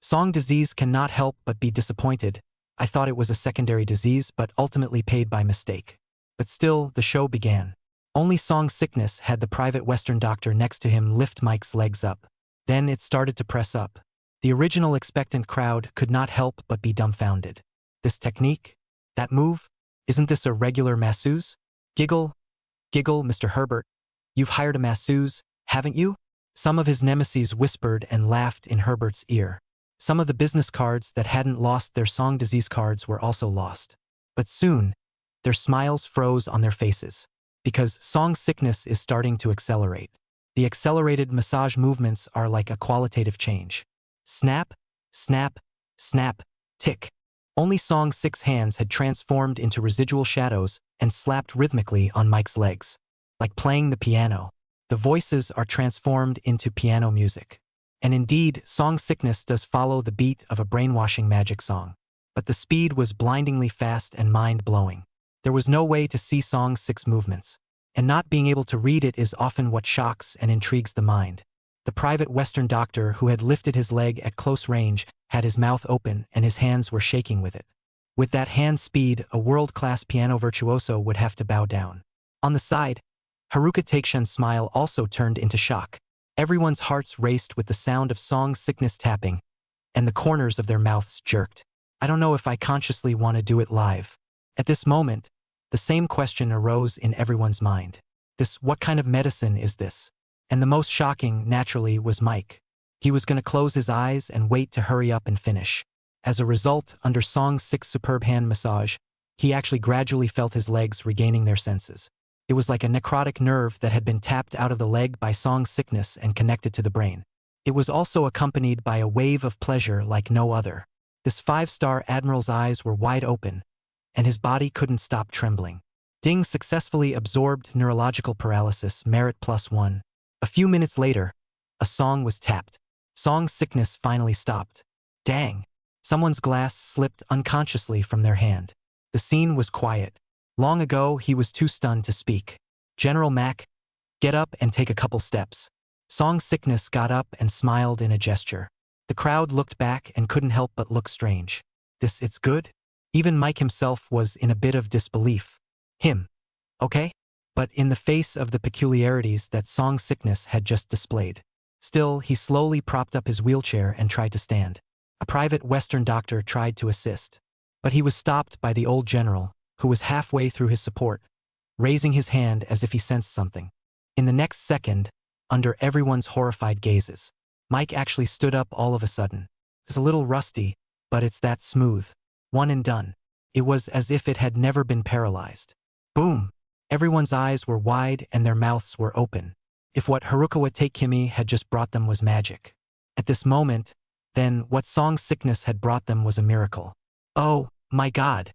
Song disease cannot help but be disappointed. I thought it was a secondary disease but ultimately paid by mistake." But still, the show began. Only Song Sickness had the private Western doctor next to him lift Mike's legs up. Then it started to press up. The original expectant crowd could not help but be dumbfounded. "This technique? That move? Isn't this a regular masseuse?" Giggle, Mr. Herbert. "You've hired a masseuse, haven't you?" Some of his nemesis whispered and laughed in Herbert's ear. Some of the business cards that hadn't lost their Song disease cards were also lost. But soon, their smiles froze on their faces, because Song Sickness is starting to accelerate. The accelerated massage movements are like a qualitative change. Snap, snap, snap, tick. Only Song 6's hands had transformed into residual shadows and slapped rhythmically on Mike's legs. Like playing the piano. The voices are transformed into piano music. And indeed, Song Sickness does follow the beat of a brainwashing magic song. But the speed was blindingly fast and mind-blowing. There was no way to see Song 6 movements. And not being able to read it is often what shocks and intrigues the mind. The private Western doctor who had lifted his leg at close range had his mouth open and his hands were shaking with it. With that hand speed, a world-class piano virtuoso would have to bow down. On the side, Haruka Takeshun's smile also turned into shock. Everyone's hearts raced with the sound of Song Sickness tapping, and the corners of their mouths jerked. I don't know if I consciously want to do it live. At this moment, the same question arose in everyone's mind. What kind of medicine is this? And the most shocking, naturally, was Mike. He was going to close his eyes and wait to hurry up and finish. As a result, under Song 6's superb hand massage, he actually gradually felt his legs regaining their senses. It was like a necrotic nerve that had been tapped out of the leg by Song Sickness and connected to the brain. It was also accompanied by a wave of pleasure like no other. This 5-star admiral's eyes were wide open, and his body couldn't stop trembling. Ding successfully absorbed neurological paralysis, merit +1. A few minutes later, a song was tapped. Song Sickness finally stopped. Dang! Someone's glass slipped unconsciously from their hand. The scene was quiet. Long ago, he was too stunned to speak. General Mac, get up and take a couple steps. Song Sickness got up and smiled in a gesture. The crowd looked back and couldn't help but look strange. It's good? Even Mike himself was in a bit of disbelief. Him. Okay? But in the face of the peculiarities that Song Sickness had just displayed. Still, he slowly propped up his wheelchair and tried to stand. A private Western doctor tried to assist. But he was stopped by the old general, who was halfway through his support, raising his hand as if he sensed something. In the next second, under everyone's horrified gazes, Mike actually stood up all of a sudden. It's a little rusty, but it's that smooth. One and done. It was as if it had never been paralyzed. Boom! Everyone's eyes were wide and their mouths were open. If what Haruka Takemi had just brought them was magic. At this moment, then what Song Sickness had brought them was a miracle. Oh, my God!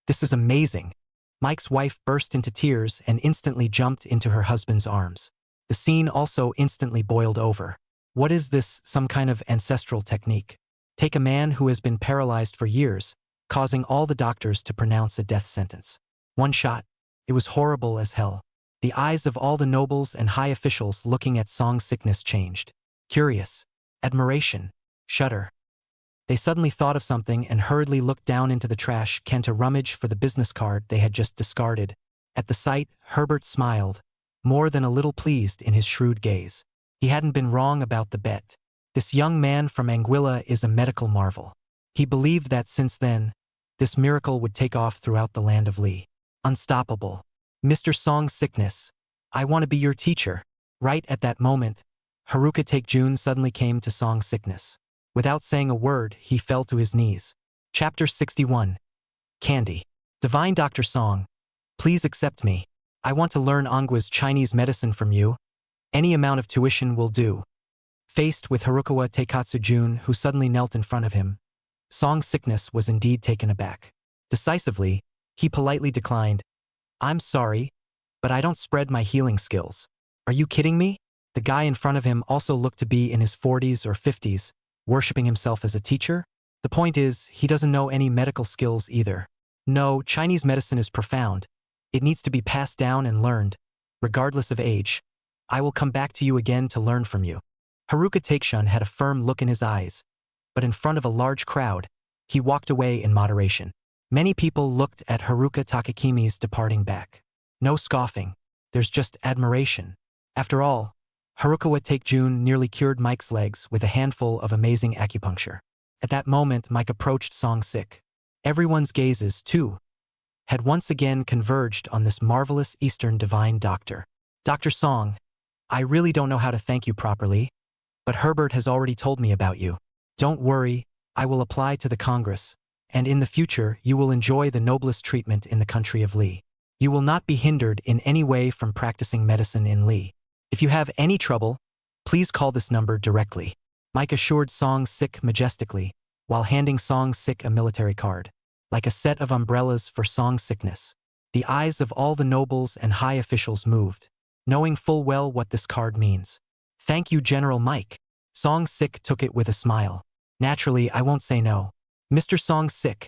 This is amazing! Mike's wife burst into tears and instantly jumped into her husband's arms. The scene also instantly boiled over. What is this, some kind of ancestral technique? Take a man who has been paralyzed for years, causing all the doctors to pronounce a death sentence. One shot. It was horrible as hell. The eyes of all the nobles and high officials looking at Song Sickness changed. Curious. Admiration. Shudder. They suddenly thought of something and hurriedly looked down into the trash can to rummage for the business card they had just discarded. At the sight, Herbert smiled, more than a little pleased in his shrewd gaze. He hadn't been wrong about the bet. This young man from Anguilla is a medical marvel. He believed that since then, this miracle would take off throughout the land of Lee. Unstoppable. Mr. Song Sickness, I want to be your teacher. Right at that moment, Haruka Takejun suddenly came to Song Sickness. Without saying a word, he fell to his knees. Chapter 61. Candy. Divine Dr. Song, please accept me. I want to learn Angua's Chinese medicine from you. Any amount of tuition will do. Faced with Harukawa Taikatsujun, who suddenly knelt in front of him, Song Sickness was indeed taken aback. Decisively, he politely declined. I'm sorry, but I don't spread my healing skills. Are you kidding me? The guy in front of him also looked to be in his 40s or 50s, worshipping himself as a teacher? The point is, he doesn't know any medical skills either. No, Chinese medicine is profound. It needs to be passed down and learned, regardless of age. I will come back to you again to learn from you. Haruka Takeshun had a firm look in his eyes, but in front of a large crowd, he walked away in moderation. Many people looked at Haruka Takakimi's departing back. No scoffing, there's just admiration. After all, Harukawa Takejun nearly cured Mike's legs with a handful of amazing acupuncture. At that moment, Mike approached Song Sick. Everyone's gazes, too, had once again converged on this marvelous Eastern divine doctor. Dr. Song, I really don't know how to thank you properly, but Herbert has already told me about you. Don't worry, I will apply to the Congress, and in the future you will enjoy the noblest treatment in the country of Lee. You will not be hindered in any way from practicing medicine in Lee. If you have any trouble, please call this number directly. Mike assured Song Sik majestically, while handing Song Sik a military card, like a set of umbrellas for Song Sickness. The eyes of all the nobles and high officials moved, knowing full well what this card means. Thank you, General Mike. Song Sik took it with a smile. Naturally, I won't say no. Mr. Song Sik,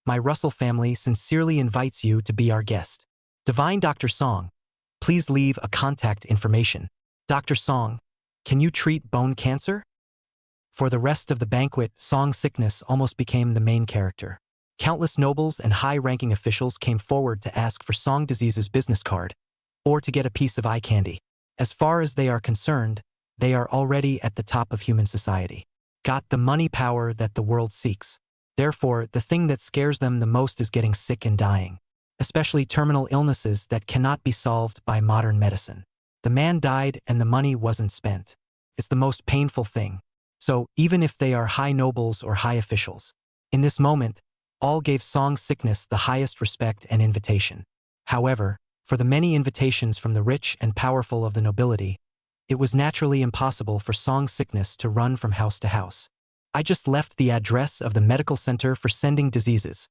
my Russell family sincerely invites you to be our guest. Divine Dr. Song, please leave a contact information. Dr. Song, can you treat bone cancer? For the rest of the banquet, Song Sickness almost became the main character. Countless nobles and high-ranking officials came forward to ask for Song Disease's business card, or to get a piece of eye candy. As far as they are concerned, they are already at the top of human society. Got the money power that the world seeks. Therefore, the thing that scares them the most is getting sick and dying, especially terminal illnesses that cannot be solved by modern medicine. The man died and the money wasn't spent. It's the most painful thing. So, even if they are high nobles or high officials, in this moment, all gave Song Sickness the highest respect and invitation. However, for the many invitations from the rich and powerful of the nobility, it was naturally impossible for Song Sickness to run from house to house. I just left the address of the medical center for sending diseases.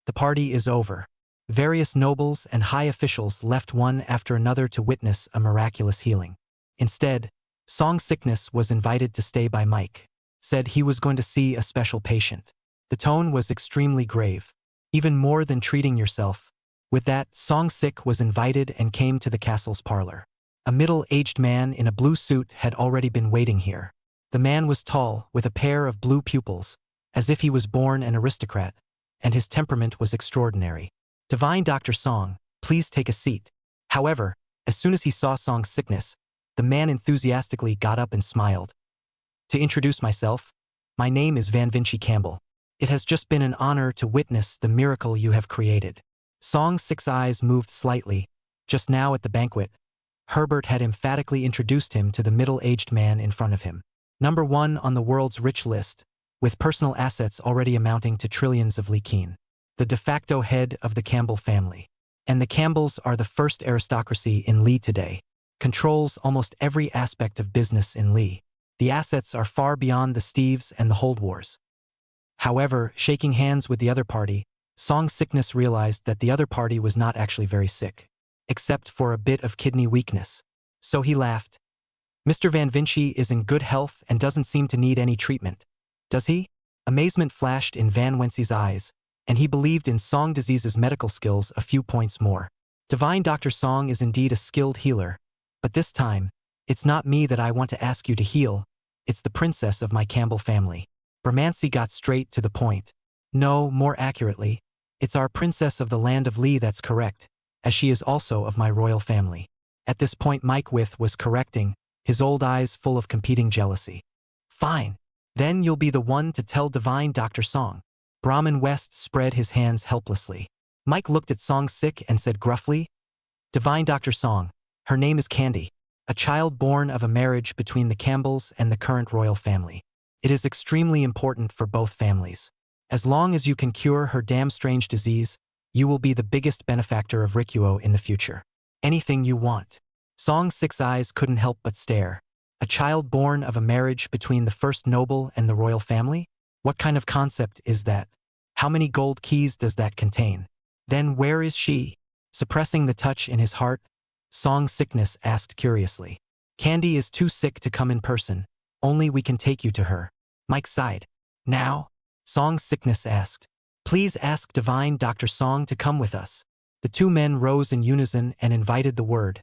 The party is over. Various nobles and high officials left one after another to witness a miraculous healing. Instead, Song Sickness was invited to stay by Mike. Said he was going to see a special patient. The tone was extremely grave, even more than treating yourself. With that, Song Sik was invited and came to the castle's parlor. A middle-aged man in a blue suit had already been waiting here. The man was tall, with a pair of blue pupils, as if he was born an aristocrat, and his temperament was extraordinary. Divine Dr. Song, please take a seat. However, as soon as he saw Song's sickness, the man enthusiastically got up and smiled. To introduce myself, my name is Van Vinci Campbell. It has just been an honor to witness the miracle you have created. Song Sik's eyes moved slightly. Just now at the banquet, Herbert had emphatically introduced him to the middle-aged man in front of him. Number 1 on the world's rich list, with personal assets already amounting to trillions of Li. The de facto head of the Campbell family. And the Campbells are the first aristocracy in Li today. Controls almost every aspect of business in Li. The assets are far beyond the Steves and the Holdwars. However, shaking hands with the other party, Song Sickness realized that the other party was not actually very sick, except for a bit of kidney weakness. So he laughed. Mr. Van Vinci is in good health and doesn't seem to need any treatment. Does he? Amazement flashed in Van Wency's eyes, and he believed in Song Disease's medical skills a few points more. Divine Dr. Song is indeed a skilled healer, but this time, it's not me that I want to ask you to heal, it's the princess of my Campbell family. Bermancy got straight to the point. No, more accurately, it's our princess of the land of Li that's correct, as she is also of my royal family. At this point Mike With was correcting, his old eyes full of competing jealousy. Fine. Then you'll be the one to tell Divine Dr. Song. Brahmin West spread his hands helplessly. Mike looked at Song Sik and said gruffly, Divine Dr. Song, her name is Candy, a child born of a marriage between the Campbells and the current royal family. It is extremely important for both families. As long as you can cure her damn strange disease, you will be the biggest benefactor of Rikuo in the future. Anything you want. Song Sik's eyes couldn't help but stare. A child born of a marriage between the first noble and the royal family? What kind of concept is that? How many gold keys does that contain? Then where is she? Suppressing the touch in his heart, Song Sickness asked curiously. Candy is too sick to come in person. Only we can take you to her. Mike sighed. Now? Song Sickness asked. Please ask Divine Dr. Song to come with us. The two men rose in unison and invited the word,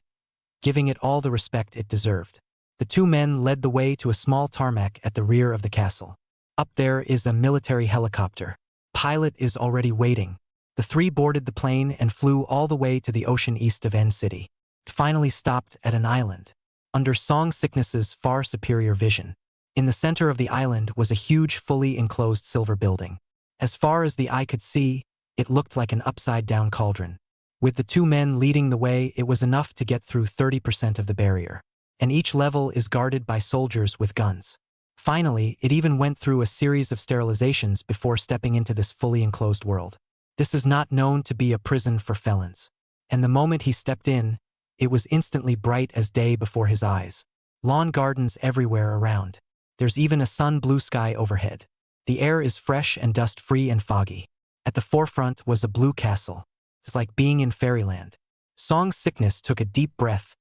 giving it all the respect it deserved. The two men led the way to a small tarmac at the rear of the castle. Up there is a military helicopter. Pilot is already waiting. The three boarded the plane and flew all the way to the ocean east of N City. It finally stopped at an island, under Song Sickness's far superior vision. In the center of the island was a huge fully enclosed silver building. As far as the eye could see, it looked like an upside-down cauldron. With the two men leading the way, it was enough to get through 30% of the barrier. And each level is guarded by soldiers with guns. Finally, it even went through a series of sterilizations before stepping into this fully enclosed world. This is not known to be a prison for felons. And the moment he stepped in, It was instantly bright as day before his eyes. Lawn gardens everywhere around. There's even a sun-blue sky overhead. The air is fresh and dust-free and foggy. At the forefront was a blue castle. It's like being in fairyland. Song Sickness took a deep breath,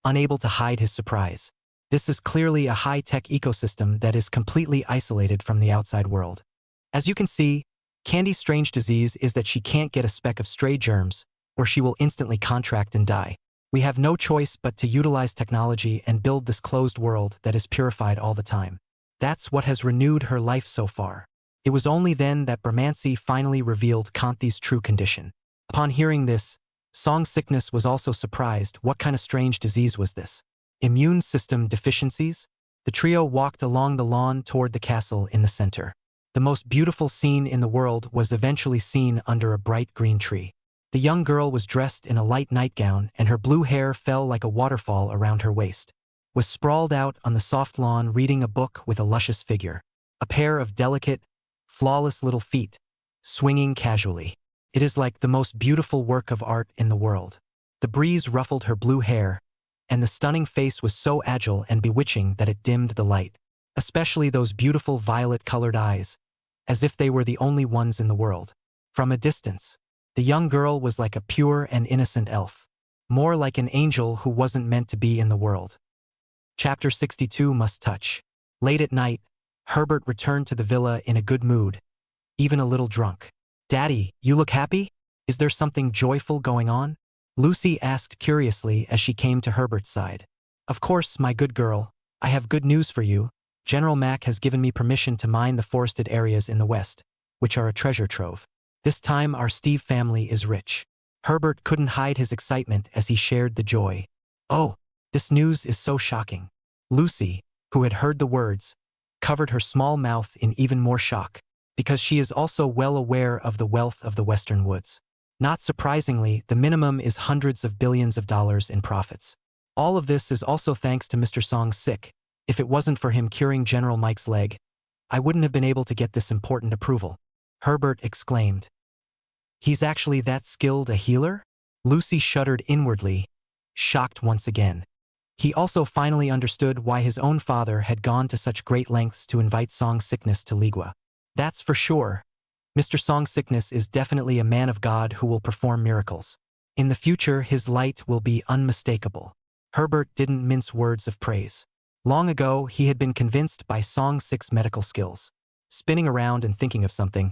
unable to hide his surprise. This is clearly a high-tech ecosystem that is completely isolated from the outside world. As you can see, Candy's strange disease is that she can't get a speck of stray germs, or she will instantly contract and die. We have no choice but to utilize technology and build this closed world that is purified all the time. That's what has renewed her life so far. It was only then that Brahmansi finally revealed Kanti's true condition. Upon hearing this, Song Sickness was also surprised. What kind of strange disease was this? Immune system deficiencies? The trio walked along the lawn toward the castle in the center. The most beautiful scene in the world was eventually seen under a bright green tree. The young girl was dressed in a light nightgown and her blue hair fell like a waterfall around her waist. Was sprawled out on the soft lawn reading a book with a luscious figure. A pair of delicate, flawless little feet, swinging casually. It is like the most beautiful work of art in the world. The breeze ruffled her blue hair, and the stunning face was so agile and bewitching that it dimmed the light. Especially those beautiful violet-colored eyes, as if they were the only ones in the world. From a distance, the young girl was like a pure and innocent elf. More like an angel who wasn't meant to be in the world. Chapter 62 Must Touch. Late at night, Herbert returned to the villa in a good mood, even a little drunk. "Daddy, you look happy? Is there something joyful going on?" Lucy asked curiously as she came to Herbert's side. "Of course, my good girl. I have good news for you. General Mack has given me permission to mine the forested areas in the west, which are a treasure trove. This time our Steve family is rich." Herbert couldn't hide his excitement as he shared the joy. "Oh, this news is so shocking." Lucy, who had heard the words, covered her small mouth in even more shock, because she is also well aware of the wealth of the Western woods. Not surprisingly, the minimum is hundreds of billions of dollars in profits. All of this is also thanks to Mr. Song's sick. If it wasn't for him curing General Mike's leg, I wouldn't have been able to get this important approval. Herbert exclaimed. "He's actually that skilled a healer?" Lucy shuddered inwardly, shocked once again. He also finally understood why his own father had gone to such great lengths to invite Song Sickness to Ligua. That's for sure. Mr. Song Sickness is definitely a man of God who will perform miracles. In the future, his light will be unmistakable. Herbert didn't mince words of praise. Long ago, he had been convinced by Song Sick's medical skills. Spinning around and thinking of something,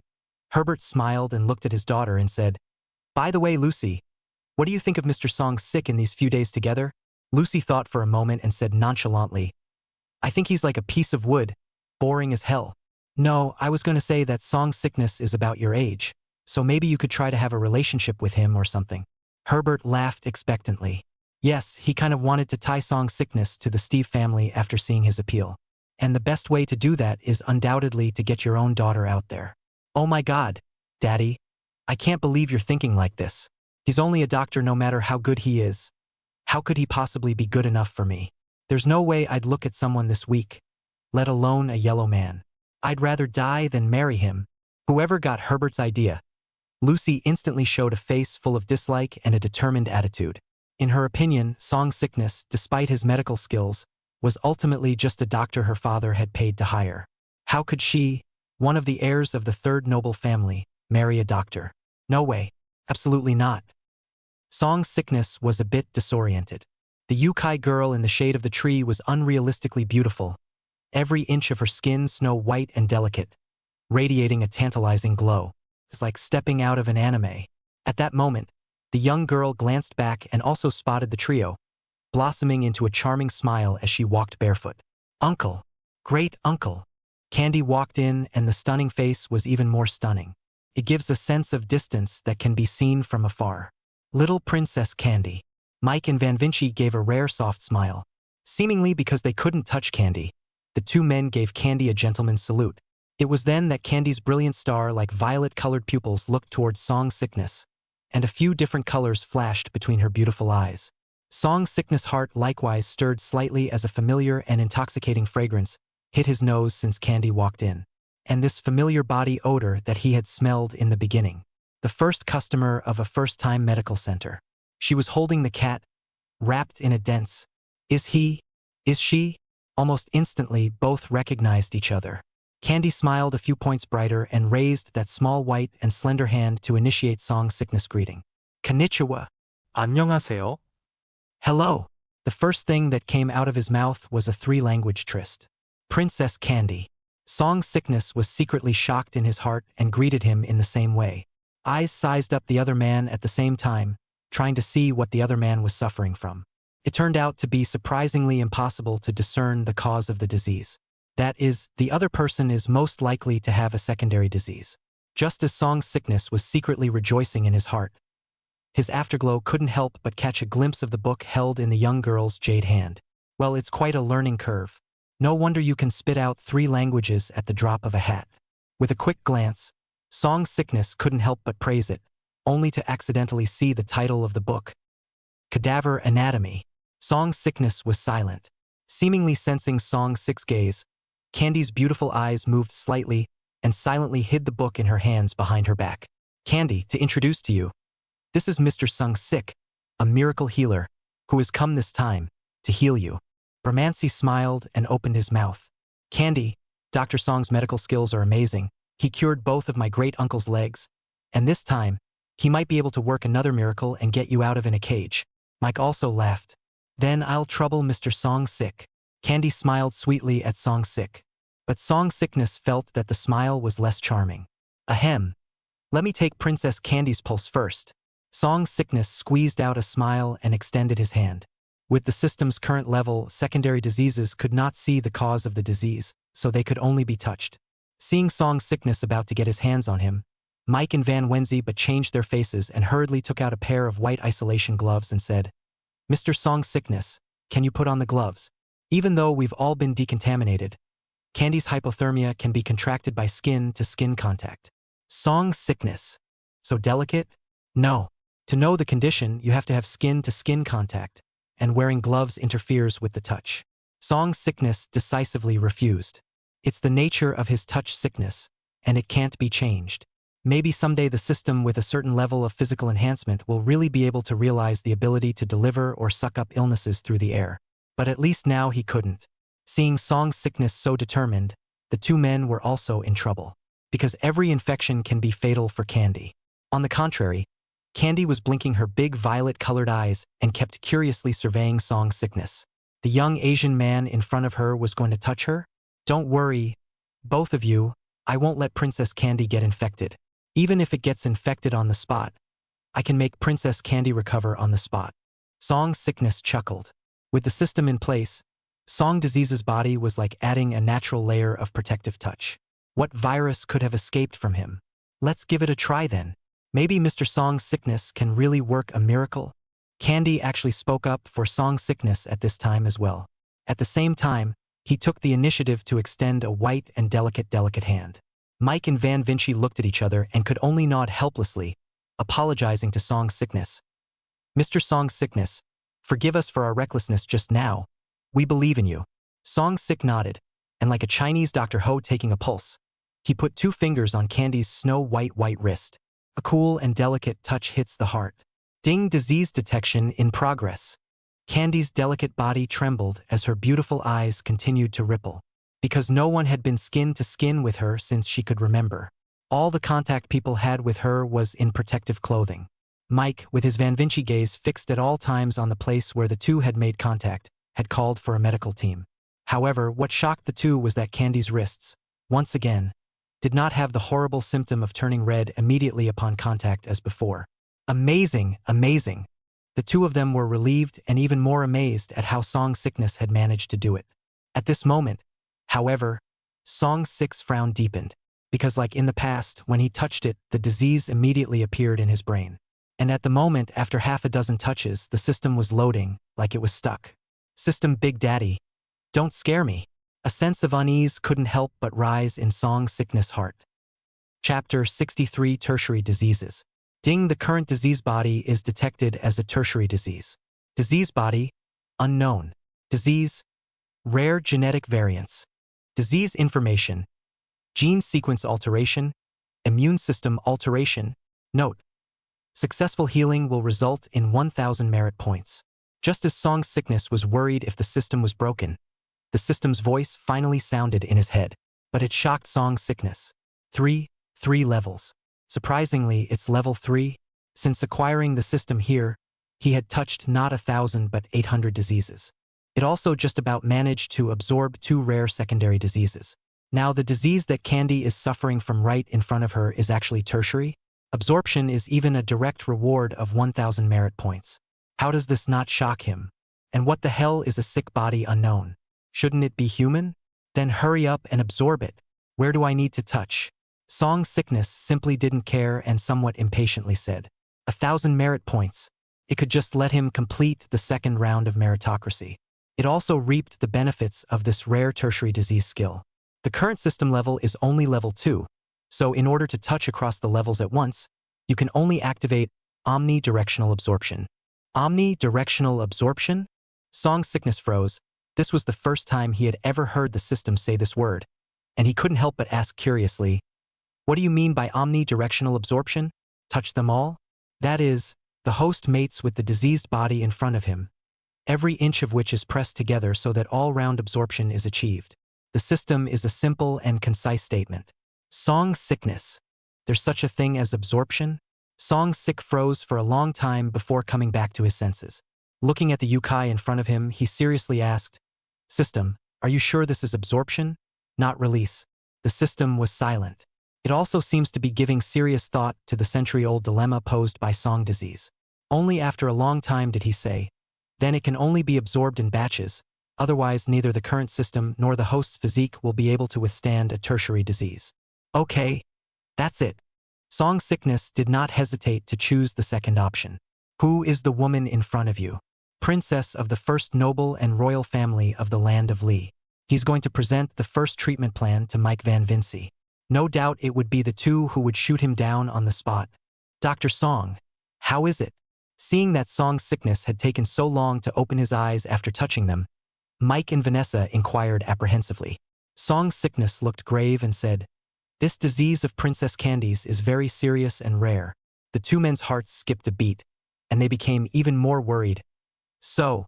Herbert smiled and looked at his daughter and said, "By the way, Lucy, what do you think of Mr. Song Sick in these few days together?" Lucy thought for a moment and said nonchalantly, "I think he's like a piece of wood, boring as hell." "No, I was going to say that Song Sickness is about your age, so maybe you could try to have a relationship with him or something." Herbert laughed expectantly. Yes, he kind of wanted to tie Song Sickness to the Steve family after seeing his appeal. And the best way to do that is undoubtedly to get your own daughter out there. "Oh my God, Daddy, I can't believe you're thinking like this. He's only a doctor no matter how good he is. How could he possibly be good enough for me? There's no way I'd look at someone this weak, let alone a yellow man. I'd rather die than marry him." Whoever got Herbert's idea? Lucy instantly showed a face full of dislike and a determined attitude. In her opinion, Song Sickness, despite his medical skills, was ultimately just a doctor her father had paid to hire. How could she, one of the heirs of the third noble family, marry a doctor? No way. Absolutely not. Song Sickness was a bit disoriented. The Yukai girl in the shade of the tree was unrealistically beautiful, every inch of her skin snow-white and delicate, radiating a tantalizing glow. It's like stepping out of an anime. At that moment, the young girl glanced back and also spotted the trio, blossoming into a charming smile as she walked barefoot. "Uncle! Great uncle!" Candy walked in and the stunning face was even more stunning. It gives a sense of distance that can be seen from afar. Little Princess Candy. Mike and Van Vinci gave a rare soft smile. Seemingly because they couldn't touch Candy, the two men gave Candy a gentleman's salute. It was then that Candy's brilliant star-like violet-colored pupils looked towards Song Sickness, and a few different colors flashed between her beautiful eyes. Song Sickness' heart likewise stirred slightly as a familiar and intoxicating fragrance hit his nose since Candy walked in. And this familiar body odor that he had smelled in the beginning. The first customer of a first-time medical center. She was holding the cat, wrapped in a dense, "Is he? Is she?" Almost instantly, both recognized each other. Candy smiled a few points brighter and raised that small white and slender hand to initiate Song Sickness greeting. Konnichiwa. 안녕하세요. Hello. The first thing that came out of his mouth was a three-language tryst. Princess Candy. Song Sickness was secretly shocked in his heart and greeted him in the same way. Eyes sized up the other man at the same time, trying to see what the other man was suffering from. It turned out to be surprisingly impossible to discern the cause of the disease. That is, the other person is most likely to have a secondary disease. Just as Song Sickness was secretly rejoicing in his heart, his afterglow couldn't help but catch a glimpse of the book held in the young girl's jade hand. Well, it's quite a learning curve. No wonder you can spit out 3 languages at the drop of a hat. With a quick glance, Song Sickness couldn't help but praise it, only to accidentally see the title of the book. Cadaver Anatomy. Song Sickness was silent. Seemingly sensing Song Sick's gaze, Candy's beautiful eyes moved slightly and silently hid the book in her hands behind her back. Candy, to introduce to you, this is Mr. Sung Sick, a miracle healer, who has come this time to heal you. Bermancy smiled and opened his mouth. Candy, Dr. Song's medical skills are amazing. He cured both of my great-uncle's legs, and this time, he might be able to work another miracle and get you out of in a cage. Mike also laughed. Then I'll trouble Mr. Song Sick. Candy smiled sweetly at Song Sick, but Song Sickness felt that the smile was less charming. Ahem. Let me take Princess Candy's pulse first. Song Sickness squeezed out a smile and extended his hand. With the system's current level, secondary diseases could not see the cause of the disease, so they could only be touched. Seeing Song Sickness about to get his hands on him, Mike and Van Wenzy but changed their faces and hurriedly took out a pair of white isolation gloves and said, "Mr. Song Sickness, can you put on the gloves? Even though we've all been decontaminated, Candy's hypothermia can be contracted by skin-to-skin contact." Song Sickness. So delicate? No. To know the condition, you have to have skin-to-skin contact, and wearing gloves interferes with the touch. Song Sickness decisively refused. It's the nature of his touch sickness, and it can't be changed. Maybe someday the system with a certain level of physical enhancement will really be able to realize the ability to deliver or suck up illnesses through the air. But at least now he couldn't. Seeing Song Sickness so determined, the two men were also in trouble. Because every infection can be fatal for Candy. On the contrary, Candy was blinking her big violet-colored eyes and kept curiously surveying Song Sickness. The young Asian man in front of her was going to touch her? Don't worry, both of you, I won't let Princess Candy get infected. Even if it gets infected on the spot, I can make Princess Candy recover on the spot. Song Sickness chuckled. With the system in place, Song Disease's body was like adding a natural layer of protective touch. What virus could have escaped from him? Let's give it a try then. Maybe Mr. Song Sickness can really work a miracle? Candy actually spoke up for Song Sickness at this time as well. At the same time, he took the initiative to extend a white and delicate hand. Mike and Van Vinci looked at each other and could only nod helplessly, apologizing to Song Sickness. Mr. Song Sickness, forgive us for our recklessness just now. We believe in you. Song Sick nodded, and like a Chinese Dr. Ho taking a pulse, he put 2 fingers on Candy's snow-white wrist. A cool and delicate touch hits the heart. Ding, disease detection in progress. Candy's delicate body trembled as her beautiful eyes continued to ripple. Because no one had been skin to skin with her since she could remember. All the contact people had with her was in protective clothing. Mike, with his Van Vinci gaze fixed at all times on the place where the two had made contact, had called for a medical team. However, what shocked the two was that Candy's wrists, once again, did not have the horrible symptom of turning red immediately upon contact as before. Amazing, amazing. The two of them were relieved and even more amazed at how Song Sickness had managed to do it. At this moment, however, Song Sick's frown deepened, because like in the past, when he touched it, the disease immediately appeared in his brain. And at the moment, after half a dozen touches, the system was loading, like it was stuck. System Big Daddy, don't scare me. A sense of unease couldn't help but rise in Song Sickness' heart. Chapter 63 Tertiary Diseases. Ding, the current disease body is detected as a tertiary disease. Disease body, unknown. Disease, rare genetic variants. Disease information, gene sequence alteration, immune system alteration. Note, successful healing will result in 1,000 merit points. Just as Song's sickness was worried if the system was broken, the system's voice finally sounded in his head. But it shocked Song's sickness. Three levels. Surprisingly, it's level 3. Since acquiring the system here, he had touched not 1,000 but 800 diseases. It also just about managed to absorb 2 rare secondary diseases. Now the disease that Candy is suffering from right in front of her is actually tertiary. Absorption is even a direct reward of 1,000 merit points. How does this not shock him? And what the hell is a sick body unknown? Shouldn't it be human? Then hurry up and absorb it. Where do I need to touch? Song's sickness simply didn't care and somewhat impatiently said, 1,000 merit points. It could just let him complete the second round of meritocracy. It also reaped the benefits of this rare tertiary disease skill. The current system level is only level 2, so in order to touch across the levels at once, you can only activate omnidirectional absorption. Omnidirectional absorption? Song's sickness froze. This was the first time he had ever heard the system say this word, and he couldn't help but ask curiously, what do you mean by omnidirectional absorption? Touch them all? That is, the host mates with the diseased body in front of him, every inch of which is pressed together so that all-round absorption is achieved. The system is a simple and concise statement. Song's sickness. There's such a thing as absorption? Song's sick froze for a long time before coming back to his senses. Looking at the yukai in front of him, he seriously asked, System, are you sure this is absorption? Not release. The system was silent. It also seems to be giving serious thought to the century-old dilemma posed by Song disease. Only after a long time did he say, then it can only be absorbed in batches, otherwise neither the current system nor the host's physique will be able to withstand a tertiary disease. Okay, that's it. Song's sickness did not hesitate to choose the second option. Who is the woman in front of you? Princess of the first noble and royal family of the land of Lee. He's going to present the first treatment plan to Mike Van Vinci. No doubt it would be the two who would shoot him down on the spot. Dr. Song, how is it? Seeing that Song's sickness had taken so long to open his eyes after touching them, Mike and Vanessa inquired apprehensively. Song's sickness looked grave and said, this disease of Princess Candy's is very serious and rare. The two men's hearts skipped a beat, and they became even more worried. So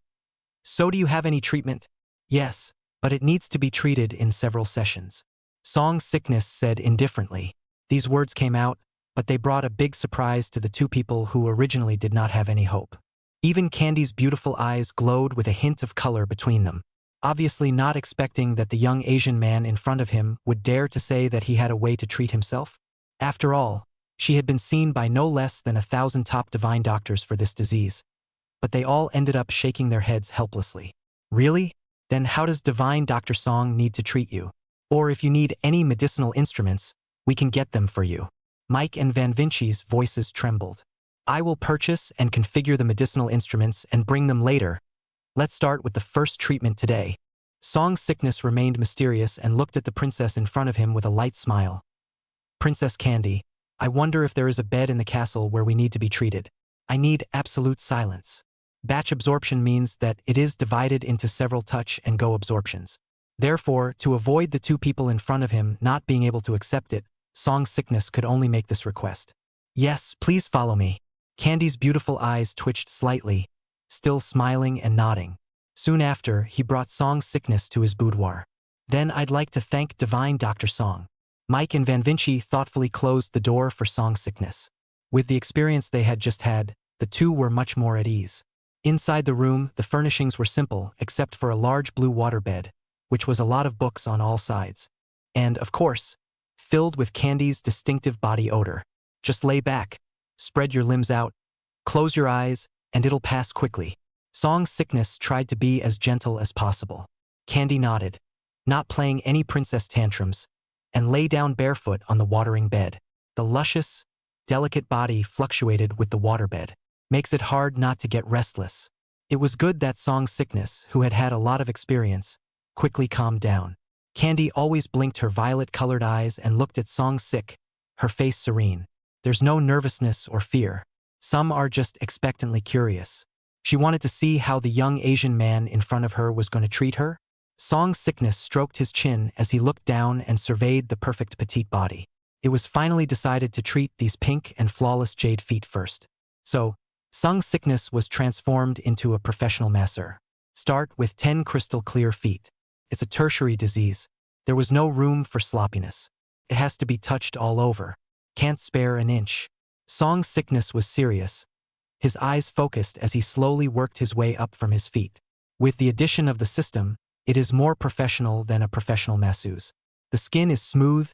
do you have any treatment? Yes, but it needs to be treated in several sessions. Song's sickness said indifferently. These words came out, but they brought a big surprise to the two people who originally did not have any hope. Even Candy's beautiful eyes glowed with a hint of color between them, obviously not expecting that the young Asian man in front of him would dare to say that he had a way to treat himself. After all, she had been seen by no less than 1,000 top divine doctors for this disease, but they all ended up shaking their heads helplessly. Really? Then how does divine Dr. Song need to treat you? Or if you need any medicinal instruments, we can get them for you. Mike and Van Vinci's voices trembled. I will purchase and configure the medicinal instruments and bring them later. Let's start with the first treatment today. Song's sickness remained mysterious and looked at the princess in front of him with a light smile. Princess Candy, I wonder if there is a bed in the castle where we need to be treated. I need absolute silence. Batch absorption means that it is divided into several touch and go absorptions. Therefore, to avoid the two people in front of him not being able to accept it, Song's sickness could only make this request. Yes, please follow me. Candy's beautiful eyes twitched slightly, still smiling and nodding. Soon after, he brought Song's sickness to his boudoir. Then I'd like to thank divine Dr. Song. Mike and Van Vinci thoughtfully closed the door for Song's sickness. With the experience they had just had, the two were much more at ease. Inside the room, the furnishings were simple except for a large blue waterbed, which was a lot of books on all sides. And, of course, filled with Candy's distinctive body odor. Just lay back, spread your limbs out, close your eyes, and it'll pass quickly. Song's sickness tried to be as gentle as possible. Candy nodded, not playing any princess tantrums, and lay down barefoot on the watering bed. The luscious, delicate body fluctuated with the waterbed. Makes it hard not to get restless. It was good that Song's sickness, who had had a lot of experience, quickly calmed down. Candy always blinked her violet-colored eyes and looked at Song sick, her face serene. There's no nervousness or fear. Some are just expectantly curious. She wanted to see how the young Asian man in front of her was going to treat her. Song's sickness stroked his chin as he looked down and surveyed the perfect petite body. It was finally decided to treat these pink and flawless jade feet first. So, Sung's sickness was transformed into a professional masseur. Start with 10 crystal clear feet. It's a tertiary disease. There was no room for sloppiness. It has to be touched all over. Can't spare an inch. Song's sickness was serious. His eyes focused as he slowly worked his way up from his feet. With the addition of the system, it is more professional than a professional masseuse. The skin is smooth,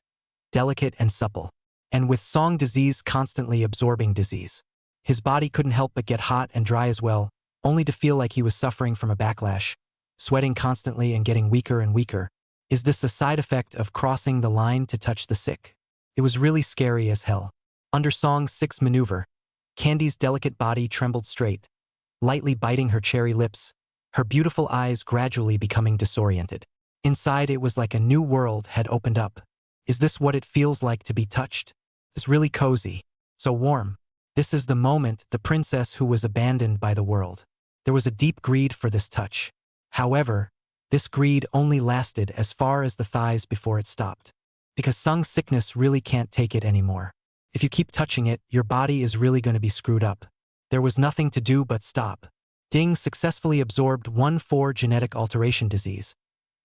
delicate, and supple. And with Song disease constantly absorbing disease, his body couldn't help but get hot and dry as well, only to feel like he was suffering from a backlash, sweating constantly and getting weaker and weaker. Is this a side effect of crossing the line to touch the sick? It was really scary as hell. Under Song's 6 maneuver, Candy's delicate body trembled straight, lightly biting her cherry lips, her beautiful eyes gradually becoming disoriented. Inside it was like a new world had opened up. Is this what it feels like to be touched? It's really cozy, so warm. This is the moment, the princess who was abandoned by the world. There was a deep greed for this touch. However, this greed only lasted as far as the thighs before it stopped. Because Sung's sickness really can't take it anymore. If you keep touching it, your body is really going to be screwed up. There was nothing to do but stop. Ding successfully absorbed 1-4 genetic alteration disease.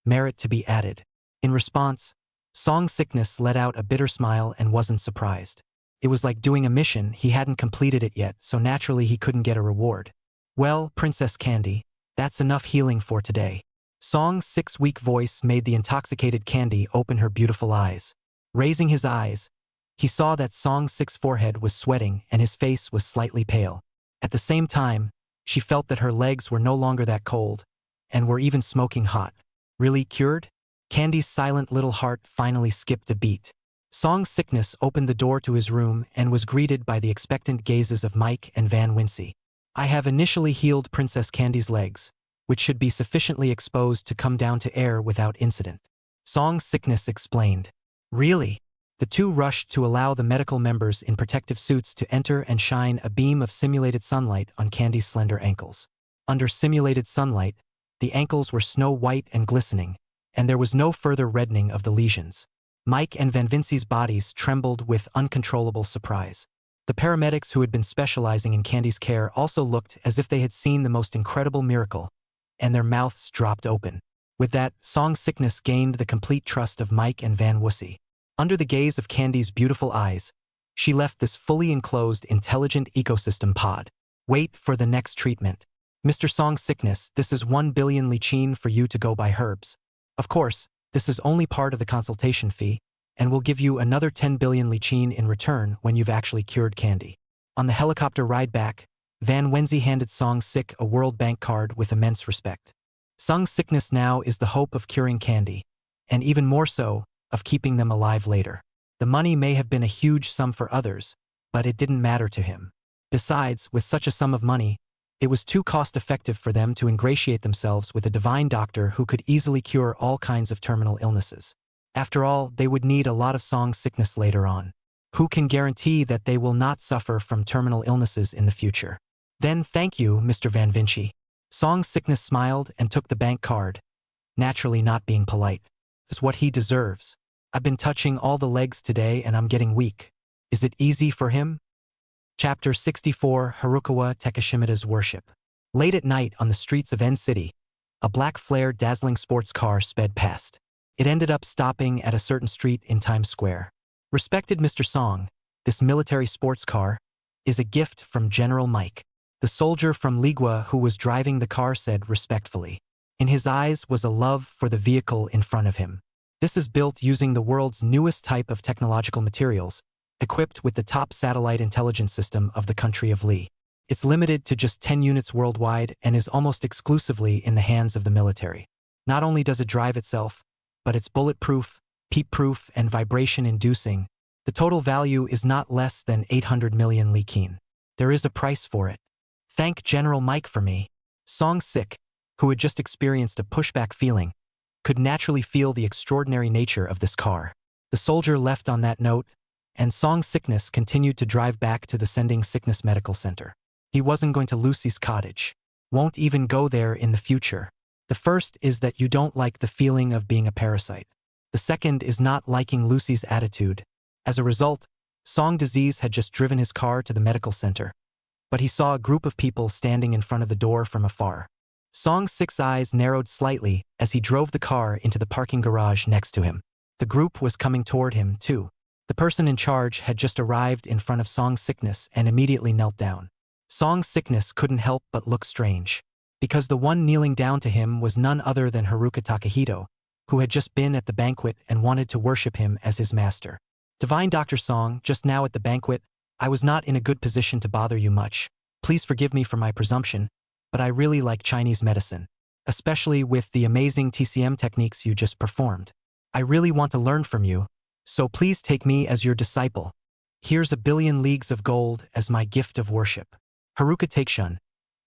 Merit to be added. In response, Song's sickness let out a bitter smile and wasn't surprised. It was like doing a mission, he hadn't completed it yet, so naturally he couldn't get a reward. Well, Princess Candy, that's enough healing for today. Song's 6-weak voice made the intoxicated Candy open her beautiful eyes. Raising his eyes, he saw that Song's 6 forehead was sweating and his face was slightly pale. At the same time, she felt that her legs were no longer that cold, and were even smoking hot. Really cured? Candy's silent little heart finally skipped a beat. Song's sickness opened the door to his room and was greeted by the expectant gazes of Mike and Van Wincey. I have initially healed Princess Candy's legs, which should be sufficiently exposed to come down to air without incident. Song's sickness explained. Really? The two rushed to allow the medical members in protective suits to enter and shine a beam of simulated sunlight on Candy's slender ankles. Under simulated sunlight, the ankles were snow white and glistening, and there was no further reddening of the lesions. Mike and Van Vincey's bodies trembled with uncontrollable surprise. The paramedics who had been specializing in Candy's care also looked as if they had seen the most incredible miracle, and their mouths dropped open. With that, Song's sickness gained the complete trust of Mike and Van Wincey. Under the gaze of Candy's beautiful eyes, she left this fully enclosed intelligent ecosystem pod. Wait for the next treatment. Mr. Song's sickness, this is 1 billion lichin for you to go buy herbs. Of course, this is only part of the consultation fee, and we'll give you another 10 billion lichin in return when you've actually cured Candy. On the helicopter ride back, Van Wincey handed Song's sick a World Bank card with immense respect. Sung's sickness now is the hope of curing Candy, and even more so, of keeping them alive later. The money may have been a huge sum for others, but it didn't matter to him. Besides, with such a sum of money, it was too cost-effective for them to ingratiate themselves with a divine doctor who could easily cure all kinds of terminal illnesses. After all, they would need a lot of Song's sickness later on. Who can guarantee that they will not suffer from terminal illnesses in the future? Then thank you, Mr. Van Vincey. Song's sickness smiled and took the bank card, naturally not being polite. This is what he deserves. I've been touching all the legs today and I'm getting weak. Is it easy for him? Chapter 64 Harukawa Takashimida's Worship. Late at night on the streets of N City, a black flare dazzling sports car sped past. It ended up stopping at a certain street in Times Square. Respected Mr. Song, this military sports car is a gift from General Mike. The soldier from Ligua who was driving the car said respectfully. In his eyes was a love for the vehicle in front of him. This is built using the world's newest type of technological materials, equipped with the top satellite intelligence system of the country of Li. It's limited to just 10 units worldwide and is almost exclusively in the hands of the military. Not only does it drive itself, but it's bulletproof, peep-proof, and vibration-inducing. The total value is not less than 800 million likin. There is a price for it. Thank General Mike for me. Song Sick, who had just experienced a pushback feeling, could naturally feel the extraordinary nature of this car. The soldier left on that note, and Song's sickness continued to drive back to the Sending Sickness Medical Center. He wasn't going to Lucy's cottage. Won't even go there in the future. The first is that you don't like the feeling of being a parasite. The second is not liking Lucy's attitude. As a result, Song disease had just driven his car to the medical center. but he saw a group of people standing in front of the door from afar. Song's 6 eyes narrowed slightly as he drove the car into the parking garage next to him. The group was coming toward him, too. The person in charge had just arrived in front of Song's Sickness and immediately knelt down. Song's Sickness couldn't help but look strange, because the one kneeling down to him was none other than Haruka Takahito, who had just been at the banquet and wanted to worship him as his master. Divine Dr. Song, just now at the banquet, I was not in a good position to bother you much. Please forgive me for my presumption, but I really like Chinese medicine, especially with the amazing TCM techniques you just performed. I really want to learn from you, so please take me as your disciple. Here's 1,000,000,000 leagues of gold as my gift of worship. Haruka Takeshun,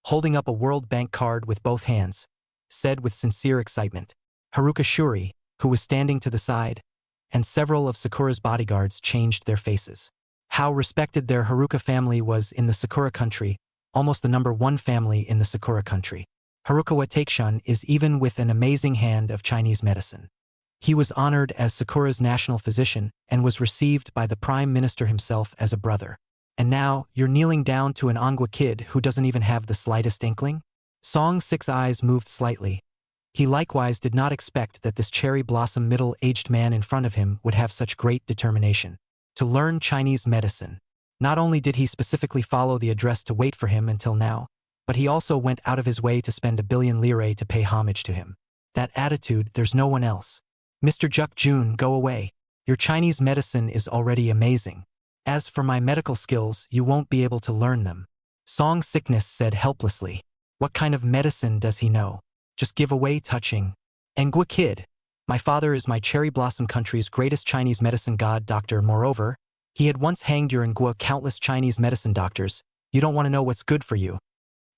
holding up a World Bank card with both hands, said with sincere excitement. Haruka Shuri, who was standing to the side, and several of Sakura's bodyguards changed their faces. How respected their Haruka family was in the Sakura country, almost the #1 family in the Sakura country. Harukawa Takeshun is even with an amazing hand of Chinese medicine. He was honored as Sakura's national physician and was received by the Prime Minister himself as a brother. And now, you're kneeling down to an Anghwa kid who doesn't even have the slightest inkling? Song's 6 eyes moved slightly. He likewise did not expect that this cherry blossom middle-aged man in front of him would have such great determination to learn Chinese medicine. Not only did he specifically follow the address to wait for him until now, but he also went out of his way to spend 1,000,000,000 lire to pay homage to him. That attitude, there's no one else. Mr. Juk Jun, go away. Your Chinese medicine is already amazing. As for my medical skills, you won't be able to learn them. Song's Sickness said helplessly. What kind of medicine does he know? Just give away touching. Anghwa kid. My father is my cherry blossom country's greatest Chinese medicine god doctor. Moreover, he had once hanged your Anghwa countless Chinese medicine doctors. You don't want to know what's good for you.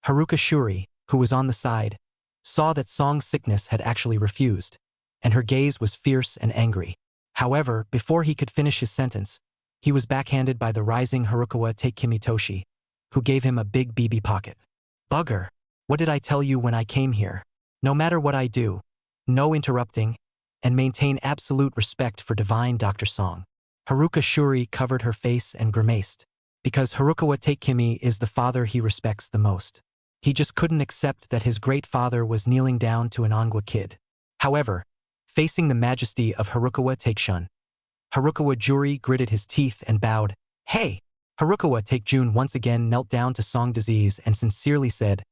Haruka Shuri, who was on the side, saw that Song's Sickness had actually refused, and her gaze was fierce and angry. However, before he could finish his sentence, he was backhanded by the rising Harukawa Takemitoshi, who gave him a big BB pocket. Bugger, what did I tell you when I came here? No matter what I do, no interrupting, and maintain absolute respect for divine Dr. Song. Haruka Shuri covered her face and grimaced, because Harukawa Takemi is the father he respects the most. He just couldn't accept that his great father was kneeling down to an Anghwa kid. However, facing the majesty of Harukawa Takeshun, Harukawa Juri gritted his teeth and bowed. Hey! Harukawa Takejun once again knelt down to Song Disease and sincerely said,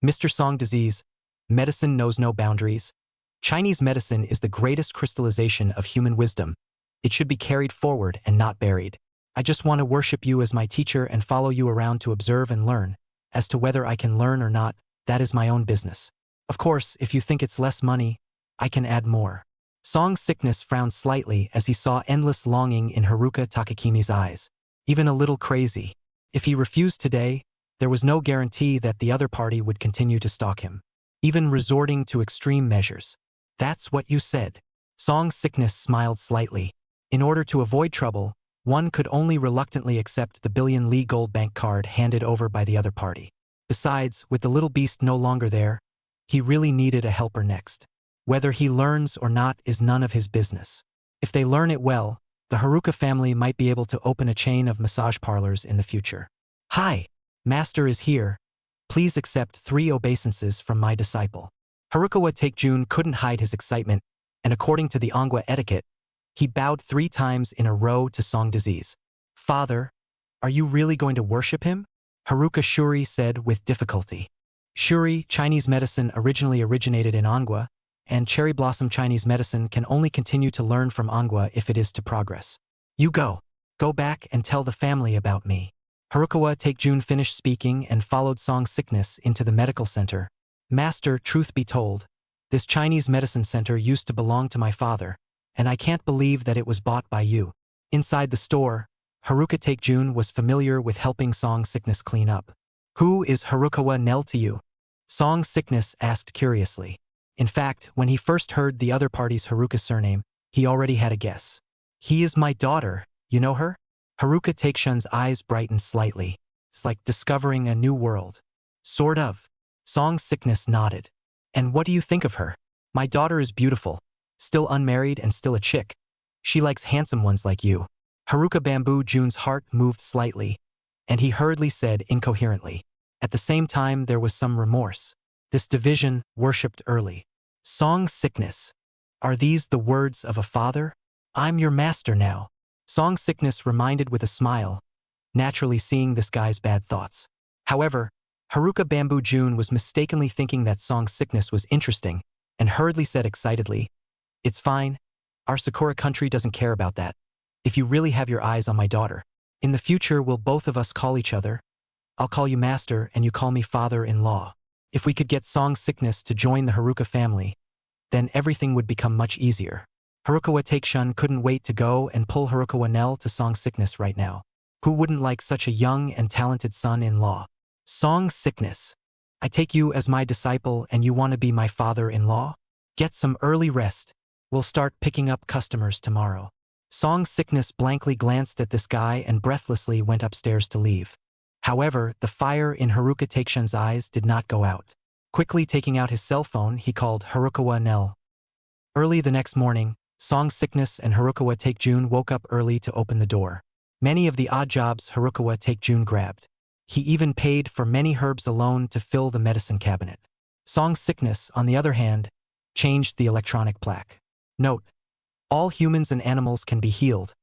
Mr. Song Disease, medicine knows no boundaries. Chinese medicine is the greatest crystallization of human wisdom. It should be carried forward and not buried. I just want to worship you as my teacher and follow you around to observe and learn. As to whether I can learn or not, that is my own business. Of course, if you think it's less money, I can add more. Song's Sickness frowned slightly as he saw endless longing in Haruka Takakimi's eyes. Even a little crazy. If he refused today, there was no guarantee that the other party would continue to stalk him, even resorting to extreme measures. That's what you said. Song's Sickness smiled slightly. In order to avoid trouble, one could only reluctantly accept the 1,000,000,000 Li gold bank card handed over by the other party. Besides, with the little beast no longer there, he really needed a helper next. Whether he learns or not is none of his business. If they learn it well, the Haruka family might be able to open a chain of massage parlors in the future. Hi, Master is here. Please accept 3 obeisances from my disciple. Harukawa Takejun couldn't hide his excitement, and according to the Anghwa etiquette, he bowed 3 times in a row to Song Disease. Father, are you really going to worship him? Haruka Shuri said with difficulty. Shuri, Chinese medicine originally originated in Anghwa, and cherry blossom Chinese medicine can only continue to learn from Anghwa if it is to progress. You go back and tell the family about me. Harukawa Takejun finished speaking and followed Song's Sickness into the medical center. Master, truth be told, this Chinese medicine center used to belong to my father, and I can't believe that it was bought by you. Inside the store, Haruka Takejun was familiar with helping Song's Sickness clean up. Who is Harukawa Nell to you? Song's Sickness asked curiously. In fact, when he first heard the other party's Haruka surname, he already had a guess. He is my daughter, you know her? Haruka Takeshun's eyes brightened slightly. It's like discovering a new world. Sort of. Song's Sickness nodded. And what do you think of her? My daughter is beautiful, still unmarried and still a chick. She likes handsome ones like you. Haruka Bamboo Jun's heart moved slightly, And he hurriedly said incoherently. At the same time, there was some remorse. This division worshipped early. Song sickness. Are these the words of a father? I'm your master now. Song sickness reminded with a smile, naturally seeing this guy's bad thoughts. However, Haruka Bamboo June was mistakenly thinking that Song sickness was interesting, and hurriedly said excitedly, "It's fine. Our Sakura country doesn't care about that. If you really have your eyes on my daughter. In the future, will both of us call each other? I'll call you master and you call me father-in-law. If we could get Song sickness to join the Haruka family, then everything would become much easier." Harukawa Takeshun couldn't wait to go and pull Harukawa Nell to Song sickness right now. Who wouldn't like such a young and talented son-in-law? Song sickness. I take you as my disciple and you want to be my father-in-law? Get some early rest. We'll start picking up customers tomorrow. Song sickness blankly glanced at this guy and breathlessly went upstairs to leave. However, the fire in Haruka Takeshun's eyes did not go out. Quickly taking out his cell phone, he called Harukawa Nell. Early the next morning, Song sickness and Harukawa Takejun woke up early to open the door. Many of the odd jobs Harukawa Takejun grabbed. He even paid for many herbs alone to fill the medicine cabinet. Song sickness, on the other hand, changed the electronic plaque. Note: all humans and animals can be healed.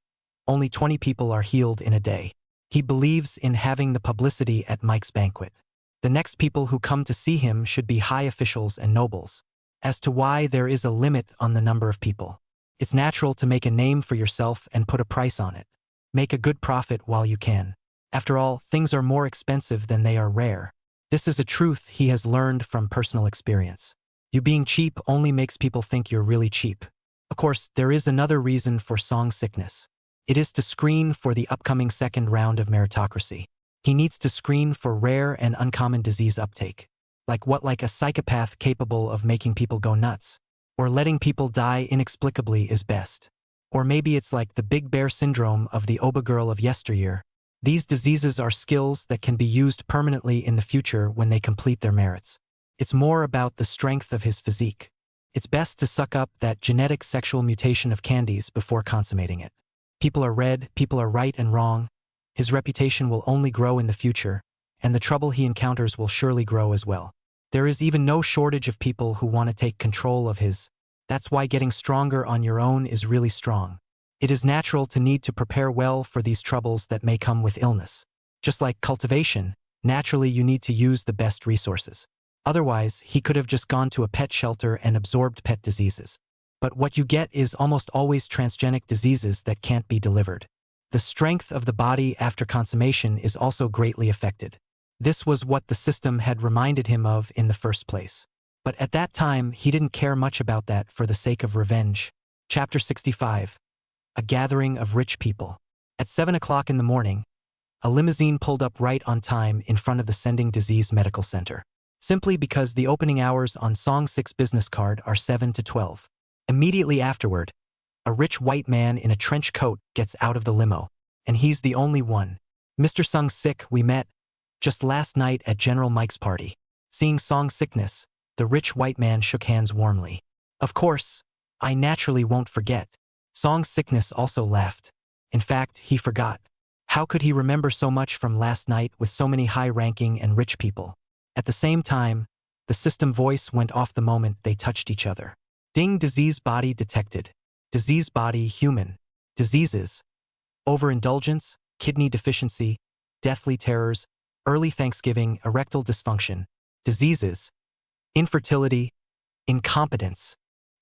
Only 20 people are healed in a day. He believes in having the publicity at Mike's banquet. The next people who come to see him should be high officials and nobles. As to why there is a limit on the number of people. It's natural to make a name for yourself and put a price on it. Make a good profit while you can. After all, things are more expensive than they are rare. This is a truth he has learned from personal experience. You being cheap only makes people think you're really cheap. Of course, there is another reason for Song sickness. It is to screen for the upcoming second round of meritocracy. He needs to screen for rare and uncommon disease uptake. Like a psychopath capable of making people go nuts. Or letting people die inexplicably is best. Or maybe it's like the Big Bear syndrome of the Oba girl of yesteryear. These diseases are skills that can be used permanently in the future when they complete their merits. It's more about the strength of his physique. It's best to suck up that genetic sexual mutation of Candy's before consummating it. People are red, people are right and wrong. His reputation will only grow in the future, and the trouble he encounters will surely grow as well. There is even no shortage of people who want to take control of his. That's why getting stronger on your own is really strong. It is natural to need to prepare well for these troubles that may come with illness. Just like cultivation, naturally you need to use the best resources. Otherwise, he could have just gone to a pet shelter and absorbed pet diseases. But what you get is almost always transgenic diseases that can't be delivered. The strength of the body after consummation is also greatly affected. This was what the system had reminded him of in the first place. But at that time, he didn't care much about that for the sake of revenge. Chapter 65. A gathering of rich people. At 7 o'clock in the morning, a limousine pulled up right on time in front of the Sending Disease Medical Center. Simply because the opening hours on Song 6 business card are 7 to 12. Immediately afterward, a rich white man in a trench coat gets out of the limo. And he's the only one. Mr. Sung Sik, we met just last night at General Mike's party. Seeing Song sickness, the rich white man shook hands warmly. Of course, I naturally won't forget. Song sickness also laughed. In fact, he forgot. How could he remember so much from last night with so many high-ranking and rich people? At the same time, the system voice went off the moment they touched each other. Ding, disease body detected. Disease body human. Diseases. Overindulgence, kidney deficiency, deathly terrors, early Thanksgiving, erectile dysfunction. Diseases. Infertility. Incompetence.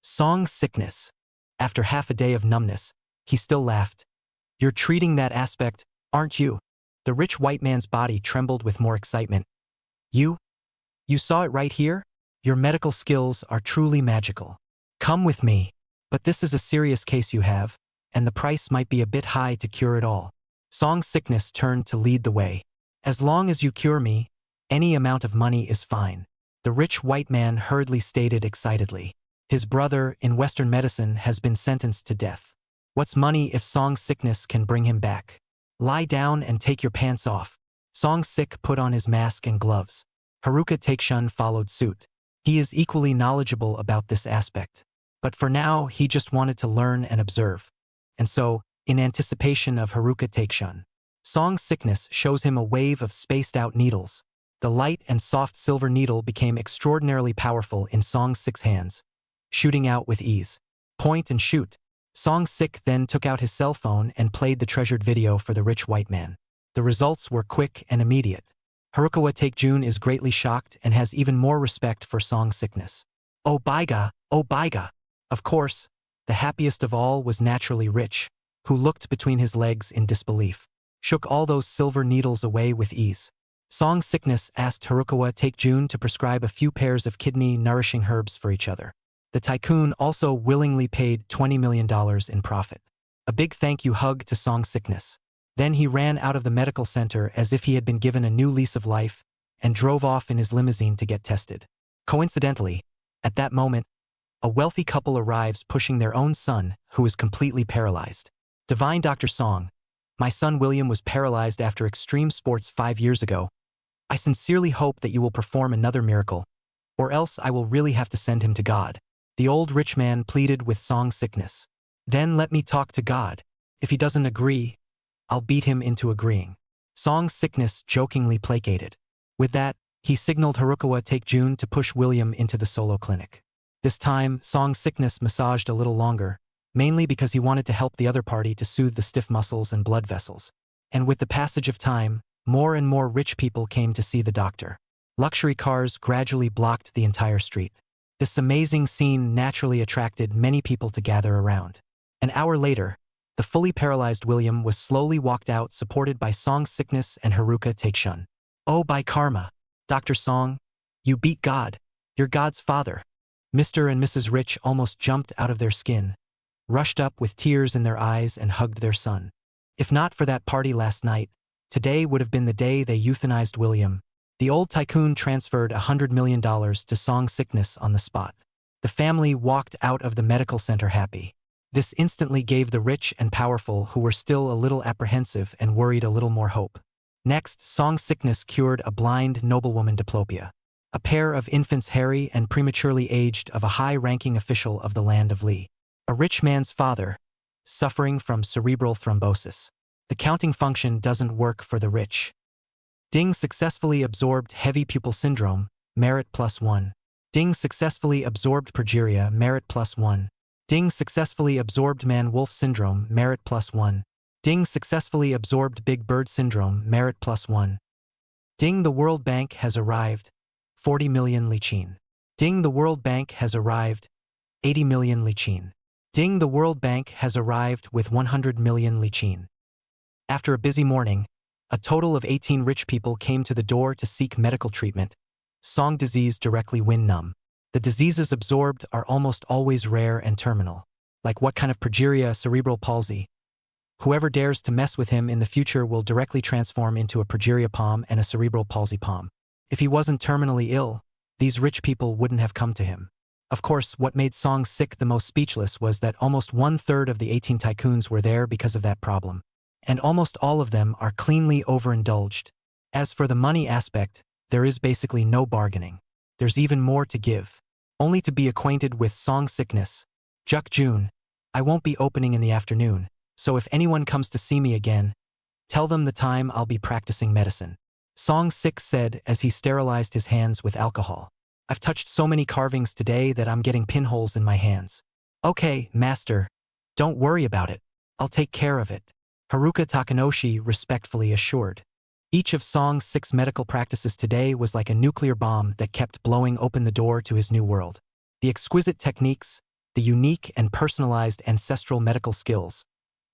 Song sickness. After half a day of numbness, he still laughed. You're treating that aspect, aren't you? The rich white man's body trembled with more excitement. You saw it right here? Your medical skills are truly magical. Come with me. But this is a serious case you have, and the price might be a bit high to cure it all. Song sickness turned to lead the way. As long as you cure me, any amount of money is fine. The rich white man hurriedly stated excitedly. His brother, in Western medicine, has been sentenced to death. What's money if Song sickness can bring him back? Lie down and take your pants off. Song Sik put on his mask and gloves. Haruka Takeshun followed suit. He is equally knowledgeable about this aspect. But for now, he just wanted to learn and observe. And so, in anticipation of Haruka Takeshun, Song sickness shows him a wave of spaced-out needles. The light and soft silver needle became extraordinarily powerful in Song Sick's hands, shooting out with ease. Point and shoot. Song Sick then took out his cell phone and played the treasured video for the rich white man. The results were quick and immediate. Harukawa Takejun is greatly shocked and has even more respect for Song sickness. Oh baiga, oh baiga. Of course, the happiest of all was naturally Rich, who looked between his legs in disbelief, shook all those silver needles away with ease. Song sickness asked Harukawa Takejun to prescribe a few pairs of kidney-nourishing herbs for each other. The tycoon also willingly paid $20 million in profit. A big thank you hug to Song sickness. Then he ran out of the medical center as if he had been given a new lease of life and drove off in his limousine to get tested. Coincidentally, at that moment, a wealthy couple arrives pushing their own son, who is completely paralyzed. Divine Dr. Song, my son William was paralyzed after extreme sports 5 years ago. I sincerely hope that you will perform another miracle, or else I will really have to send him to God. The old rich man pleaded with Song sickness. Then let me talk to God. If he doesn't agree, I'll beat him into agreeing. Song sickness jokingly placated. With that, he signaled Harukawa Takejun to push William into the solo clinic. This time, Song sickness massaged a little longer, mainly because he wanted to help the other party to soothe the stiff muscles and blood vessels. And with the passage of time, more and more rich people came to see the doctor. Luxury cars gradually blocked the entire street. This amazing scene naturally attracted many people to gather around. An hour later, the fully paralyzed William was slowly walked out supported by Song sickness and Haruka Takeshun. Oh, by karma! Dr. Song, you beat God. You're God's father. Mr. and Mrs. Rich almost jumped out of their skin, rushed up with tears in their eyes and hugged their son. If not for that party last night, today would have been the day they euthanized William. The old tycoon transferred $100 million to Song sickness on the spot. The family walked out of the medical center happy. This instantly gave the rich and powerful who were still a little apprehensive and worried a little more hope. Next, Song sickness cured a blind noblewoman diplopia. A pair of infants hairy and prematurely aged of a high-ranking official of the land of Li. A rich man's father, suffering from cerebral thrombosis. The counting function doesn't work for the rich. Ding successfully absorbed heavy pupil syndrome, merit +1. Ding successfully absorbed progeria, merit +1. Ding successfully absorbed man-wolf syndrome, merit +1. Ding successfully absorbed big bird syndrome, merit +1. Ding the World Bank has arrived, 40 million lichin. Ding the World Bank has arrived, 80 million lichin. Ding the World Bank has arrived with 100 million lichin. After a busy morning, a total of 18 rich people came to the door to seek medical treatment. Song disease directly Win Num. The diseases absorbed are almost always rare and terminal. Like what kind of progeria, cerebral palsy? Whoever dares to mess with him in the future will directly transform into a progeria palm and a cerebral palsy palm. If he wasn't terminally ill, these rich people wouldn't have come to him. Of course, what made Song sick the most speechless was that almost 1/3 of the 18 tycoons were there because of that problem. And almost all of them are cleanly overindulged. As for the money aspect, there is basically no bargaining. There's even more to give. Only to be acquainted with Song sickness. Juk Jun, I won't be opening in the afternoon, so if anyone comes to see me again, tell them the time I'll be practicing medicine. Song sick said as he sterilized his hands with alcohol. I've touched so many carvings today that I'm getting pinholes in my hands. Okay, master. Don't worry about it. I'll take care of it. Haruka Takanoshi respectfully assured. Each of Song sick's medical practices today was like a nuclear bomb that kept blowing open the door to his new world. The exquisite techniques, the unique and personalized ancestral medical skills,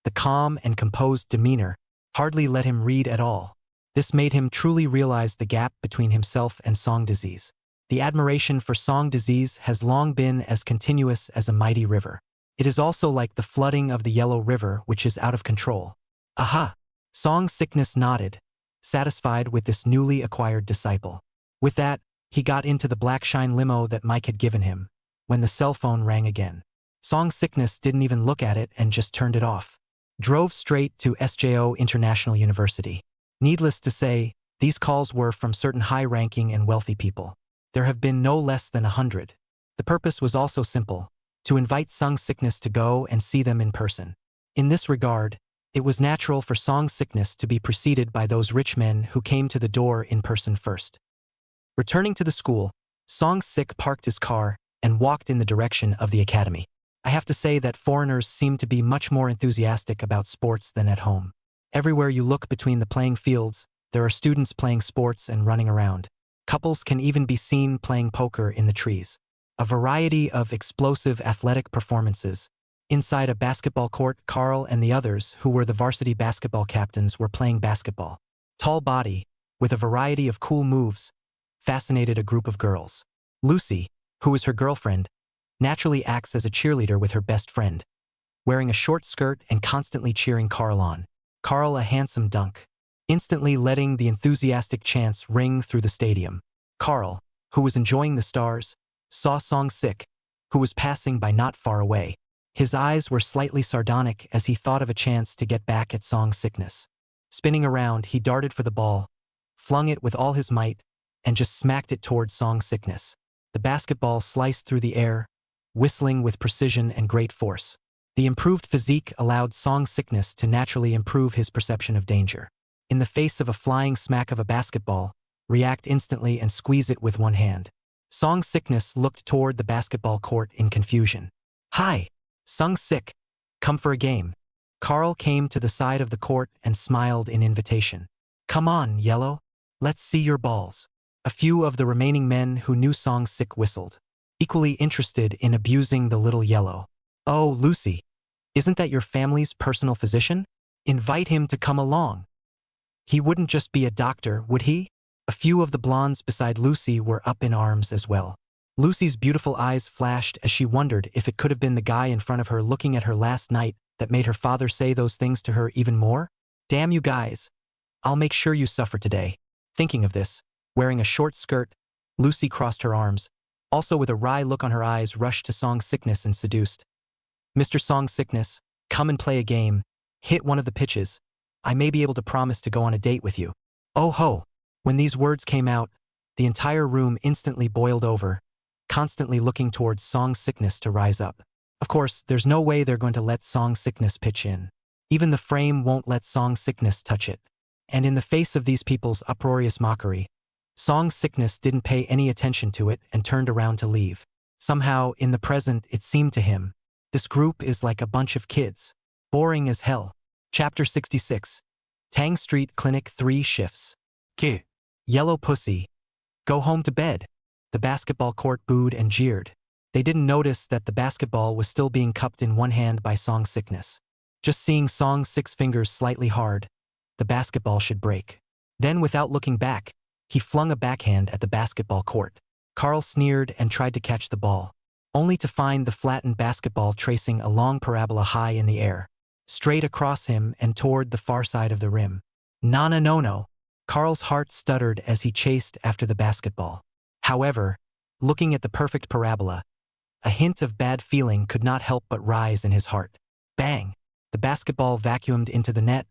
the calm and composed demeanor, hardly let him read at all. This made him truly realize the gap between himself and Song disease. The admiration for Song disease has long been as continuous as a mighty river. It is also like the flooding of the Yellow River, which is out of control. Aha! Song sickness nodded, satisfied with this newly acquired disciple. With that, he got into the black shine limo that Mike had given him, when the cell phone rang again. Song sickness didn't even look at it and just turned it off. Drove straight to SJO International University. Needless to say, these calls were from certain high-ranking and wealthy people. There have been no less than 100. The purpose was also simple, to invite Song sickness to go and see them in person. In this regard, It was natural for song sickness to be preceded by those rich men who came to the door in person first. Returning to the school, Song Sik parked his car and walked in the direction of the academy. I have to say that foreigners seem to be much more enthusiastic about sports than at home. Everywhere you look between the playing fields, there are students playing sports and running around. Couples can even be seen playing poker in the trees. A variety of explosive athletic performances. Inside a basketball court, Carl and the others, who were the varsity basketball captains, were playing basketball. Tall body, with a variety of cool moves, fascinated a group of girls. Lucy, who is her girlfriend, naturally acts as a cheerleader with her best friend, wearing a short skirt and constantly cheering Carl on. Carl a handsome dunk, instantly letting the enthusiastic chants ring through the stadium. Carl, who was enjoying the stars, saw Song Sik, who was passing by not far away. His eyes were slightly sardonic as he thought of a chance to get back at Song Sickness. Spinning around, he darted for the ball, flung it with all his might, and just smacked it toward Song Sickness. The basketball sliced through the air, whistling with precision and great force. The improved physique allowed Song Sickness to naturally improve his perception of danger. In the face of a flying smack of a basketball, react instantly and squeeze it with one hand. Song Sickness looked toward the basketball court in confusion. "Hi, Sung Sik, come for a game." Carl came to the side of the court and smiled in invitation. "Come on, Yellow, let's see your balls." A few of the remaining men who knew Song Sik whistled, equally interested in abusing the little Yellow. "Oh, Lucy, isn't that your family's personal physician? Invite him to come along. He wouldn't just be a doctor, would he?" A few of the blondes beside Lucy were up in arms as well. Lucy's beautiful eyes flashed as she wondered if it could have been the guy in front of her looking at her last night that made her father say those things to her even more. "Damn you guys. I'll make sure you suffer today." Thinking of this, wearing a short skirt, Lucy crossed her arms, also with a wry look on her eyes rushed to Song Sickness and seduced. "Mr. Song Sickness, come and play a game. Hit one of the pitches. I may be able to promise to go on a date with you." Oh ho! When these words came out, the entire room instantly boiled over, constantly looking towards Song Sickness to rise up. Of course, there's no way they're going to let Song Sickness pitch in. Even the frame won't let Song Sickness touch it. And in the face of these people's uproarious mockery, Song Sickness didn't pay any attention to it and turned around to leave. Somehow, in the present, it seemed to him, this group is like a bunch of kids. Boring as hell. Chapter 66. Tang Street Clinic 3 shifts. K. Yellow pussy. Go home to bed. The basketball court booed and jeered. They didn't notice that the basketball was still being cupped in one hand by Song Sickness. Just seeing Song Sik's fingers slightly hard, the basketball should break. Then, without looking back, he flung a backhand at the basketball court. Carl sneered and tried to catch the ball, only to find the flattened basketball tracing a long parabola high in the air, straight across him and toward the far side of the rim. "Nana no no." Carl's heart stuttered as he chased after the basketball. However, looking at the perfect parabola, a hint of bad feeling could not help but rise in his heart. Bang! The basketball vacuumed into the net,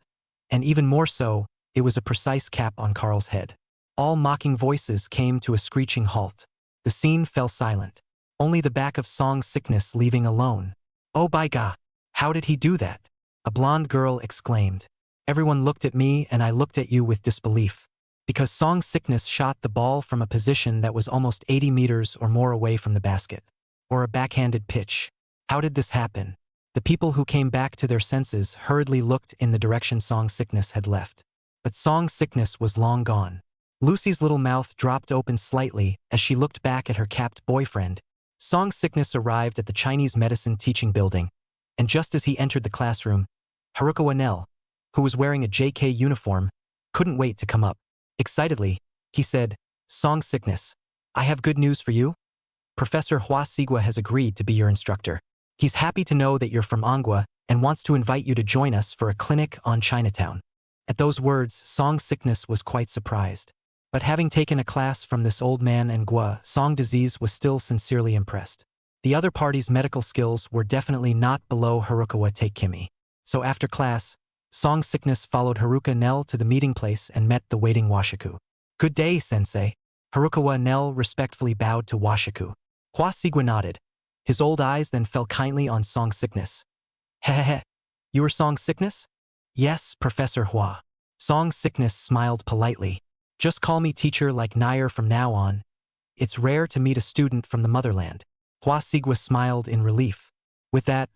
and even more so, it was a precise cap on Carl's head. All mocking voices came to a screeching halt. The scene fell silent. Only the back of Song Sickness leaving alone. "Oh by God! How did he do that?" a blonde girl exclaimed. Everyone looked at me and I looked at you with disbelief. Because Song Sickness shot the ball from a position that was almost 80 meters or more away from the basket. Or a backhanded pitch. How did this happen? The people who came back to their senses hurriedly looked in the direction Song Sickness had left. But Song Sickness was long gone. Lucy's little mouth dropped open slightly as she looked back at her capped boyfriend. Song Sickness arrived at the Chinese medicine teaching building, and just as he entered the classroom, Haruka Nell, who was wearing a JK uniform, couldn't wait to come up. Excitedly, he said, "Song Sickness, I have good news for you. Professor Hua Sigua has agreed to be your instructor. He's happy to know that you're from Manhwa and wants to invite you to join us for a clinic on Chinatown." At those words, Song Sickness was quite surprised. But having taken a class from this old man and Gua, Song Disease was still sincerely impressed. The other party's medical skills were definitely not below Harukawa Take Kimi. So after class, Song Sickness followed Haruka Nell to the meeting place and met the waiting Washiku. "Good day, sensei." Harukawa Nell respectfully bowed to Washiku. Hua Sigua nodded. His old eyes then fell kindly on Song Sickness. "Hehehe. You are Song Sickness? Yes, Professor Hua. Song Sickness smiled politely. Just call me teacher like Nair from now on. It's rare to meet a student from the motherland. Hua Sigua smiled in relief. With that,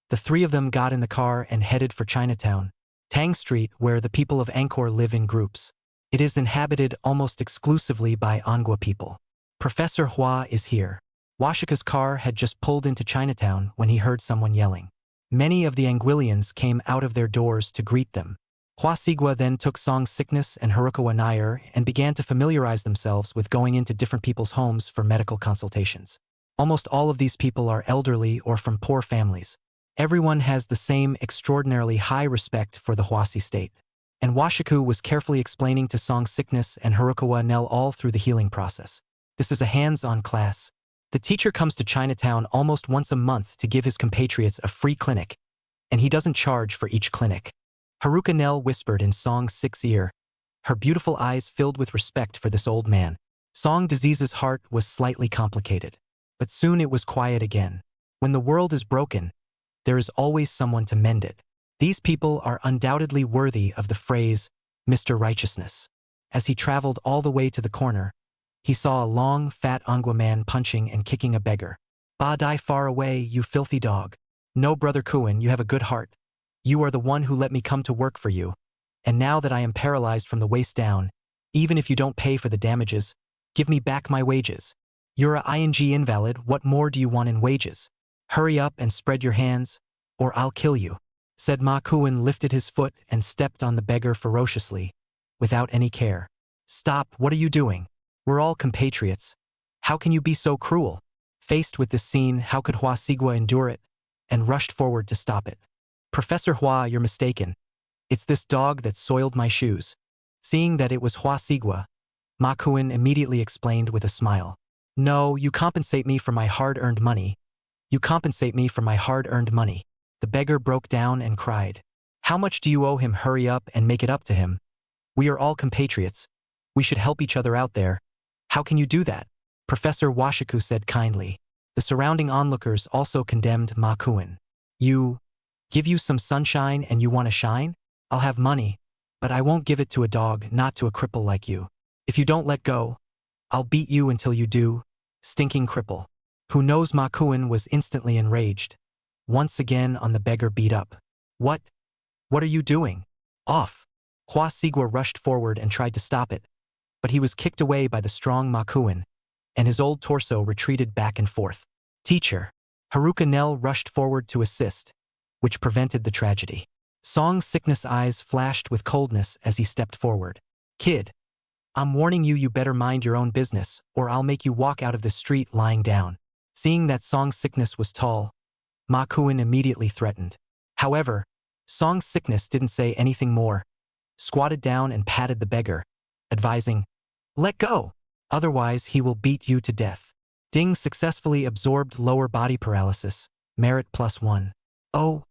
the three of them got in the car and headed for Chinatown, Tang Street, where the people of Angkor live in groups. It is inhabited almost exclusively by Angwa people. Professor Hua is here. Washika's car had just pulled into Chinatown when he heard someone yelling. Many of the Anguillians came out of their doors to greet them. Hua Sigua then took Song Sickness and Harukawa Nair and began to familiarize themselves with going into different people's homes for medical consultations. Almost all of these people are elderly or from poor families. Everyone has the same extraordinarily high respect for the Huasi state. And Washiku was carefully explaining to Song Sickness and Harukawa Nell all through the healing process. This is a hands-on class. The teacher comes to Chinatown almost once a month to give his compatriots a free clinic, and he doesn't charge for each clinic. Haruka Nell whispered in Song Six's ear, her beautiful eyes filled with respect for this old man. Song Disease's heart was slightly complicated, but soon it was quiet again. When the world is broken, there is always someone to mend it. These people are undoubtedly worthy of the phrase, Mr. Righteousness. As he traveled all the way to the corner, he saw a long, fat Angwa man punching and kicking a beggar. Ba die far away, you filthy dog. No, Brother Kuin, you have a good heart. You are the one who let me come to work for you. And now that I am paralyzed from the waist down, even if you don't pay for the damages, give me back my wages. You're a ing invalid, what more do you want in wages? Hurry up and spread your hands, or I'll kill you, said Ma Kuin, lifted his foot and stepped on the beggar ferociously, without any care. Stop, what are you doing? We're all compatriots. How can you be so cruel? Faced with this scene, how could Hua Sigua endure it? And rushed forward to stop it. Professor Hua, you're mistaken. It's this dog that soiled my shoes. Seeing that it was Hua Sigua, Ma Kuin immediately explained with a smile. No, you compensate me for my hard-earned money. You compensate me for my hard-earned money. The beggar broke down and cried. How much do you owe him? Hurry up and make it up to him. We are all compatriots. We should help each other out there. How can you do that? Professor Washiku said kindly. The surrounding onlookers also condemned Ma Kuin. Give you some sunshine and you want to shine? I'll have money, but I won't give it to a dog, not to a cripple like you. If you don't let go, I'll beat you until you do, stinking cripple. Who knows? Ma Kuin was instantly enraged. Once again on the beggar beat up. What? What are you doing? Off. Hua Sigua rushed forward and tried to stop it, but he was kicked away by the strong Ma Kuin, and his old torso retreated back and forth. Teacher. Haruka Nell rushed forward to assist, which prevented the tragedy. Song Sickness' eyes flashed with coldness as he stepped forward. Kid, I'm warning you, you better mind your own business, or I'll make you walk out of the street lying down. Seeing that Song Sickness was tall, Ma Kuin immediately threatened. However, Song Sickness didn't say anything more, squatted down and patted the beggar, advising, let go, otherwise he will beat you to death. Ding successfully absorbed lower body paralysis, merit +1. Oh,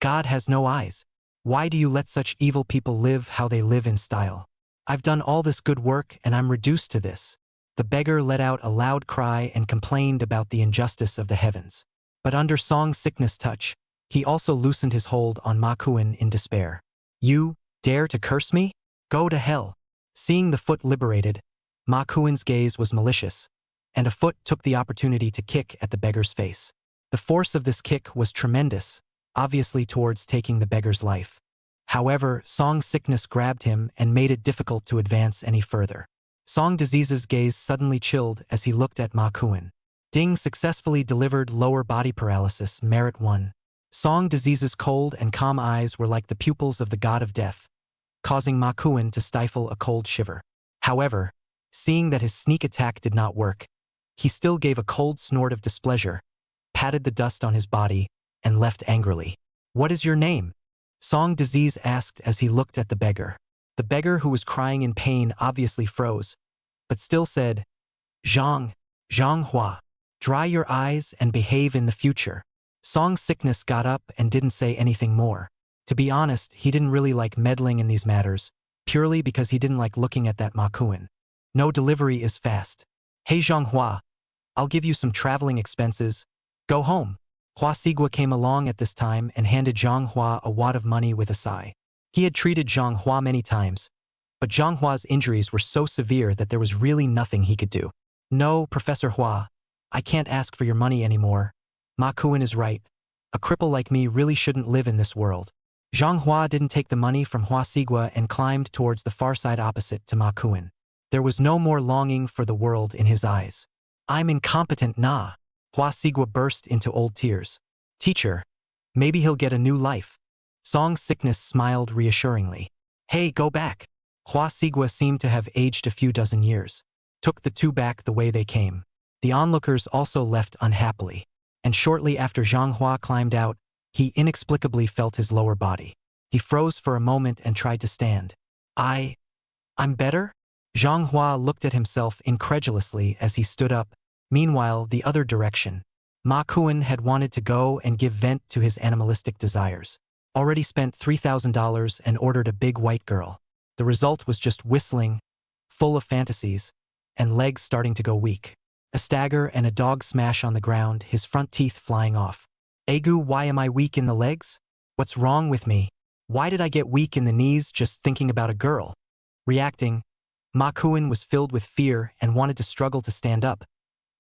God has no eyes. Why do you let such evil people live how they live in style? I've done all this good work and I'm reduced to this. The beggar let out a loud cry and complained about the injustice of the heavens. But under Song Sickness' touch, he also loosened his hold on Ma Kuin in despair. You dare to curse me? Go to hell. Seeing the foot liberated, Ma Kuin's gaze was malicious, and a foot took the opportunity to kick at the beggar's face. The force of this kick was tremendous, obviously towards taking the beggar's life. However, Song Sickness grabbed him and made it difficult to advance any further. Song Disease's gaze suddenly chilled as he looked at Ma Kuin. Ding successfully delivered lower body paralysis, merit 1. Song Disease's cold and calm eyes were like the pupils of the god of death, causing Ma Kuin to stifle a cold shiver. However, seeing that his sneak attack did not work, he still gave a cold snort of displeasure, patted the dust on his body, and left angrily. What is your name? Song Disease asked as he looked at the beggar. The beggar, who was crying in pain, obviously froze, but still said, Zhang Hua. Dry your eyes and behave in the future. Song Sickness got up and didn't say anything more. To be honest, he didn't really like meddling in these matters, purely because he didn't like looking at that Ma Kuin. No, delivery is fast. Hey Zhang Hua, I'll give you some traveling expenses. Go home. Hua Sigua came along at this time and handed Zhang Hua a wad of money with a sigh. He had treated Zhang Hua many times, but Zhang Hua's injuries were so severe that there was really nothing he could do. No, Professor Hua, I can't ask for your money anymore. Ma Kuan is right. A cripple like me really shouldn't live in this world. Zhang Hua didn't take the money from Hua Sigua and climbed towards the far side opposite to Ma Kuan. There was no more longing for the world in his eyes. I'm incompetent, nah. Hua Sigua burst into old tears. Teacher, maybe he'll get a new life. Song Sickness smiled reassuringly. Hey, go back. Hua Sigua seemed to have aged a few dozen years. Took the two back the way they came. The onlookers also left unhappily, and shortly after Zhang Hua climbed out, he inexplicably felt his lower body. He froze for a moment and tried to stand. I'm better? Zhang Hua looked at himself incredulously as he stood up. Meanwhile, the other direction. Ma Kuan had wanted to go and give vent to his animalistic desires. Already spent $3,000 and ordered a big white girl. The result was just whistling, full of fantasies, and legs starting to go weak. A stagger and a dog smash on the ground, his front teeth flying off. Egu, why am I weak in the legs? What's wrong with me? Why did I get weak in the knees just thinking about a girl? Reacting, Ma Kuan was filled with fear and wanted to struggle to stand up,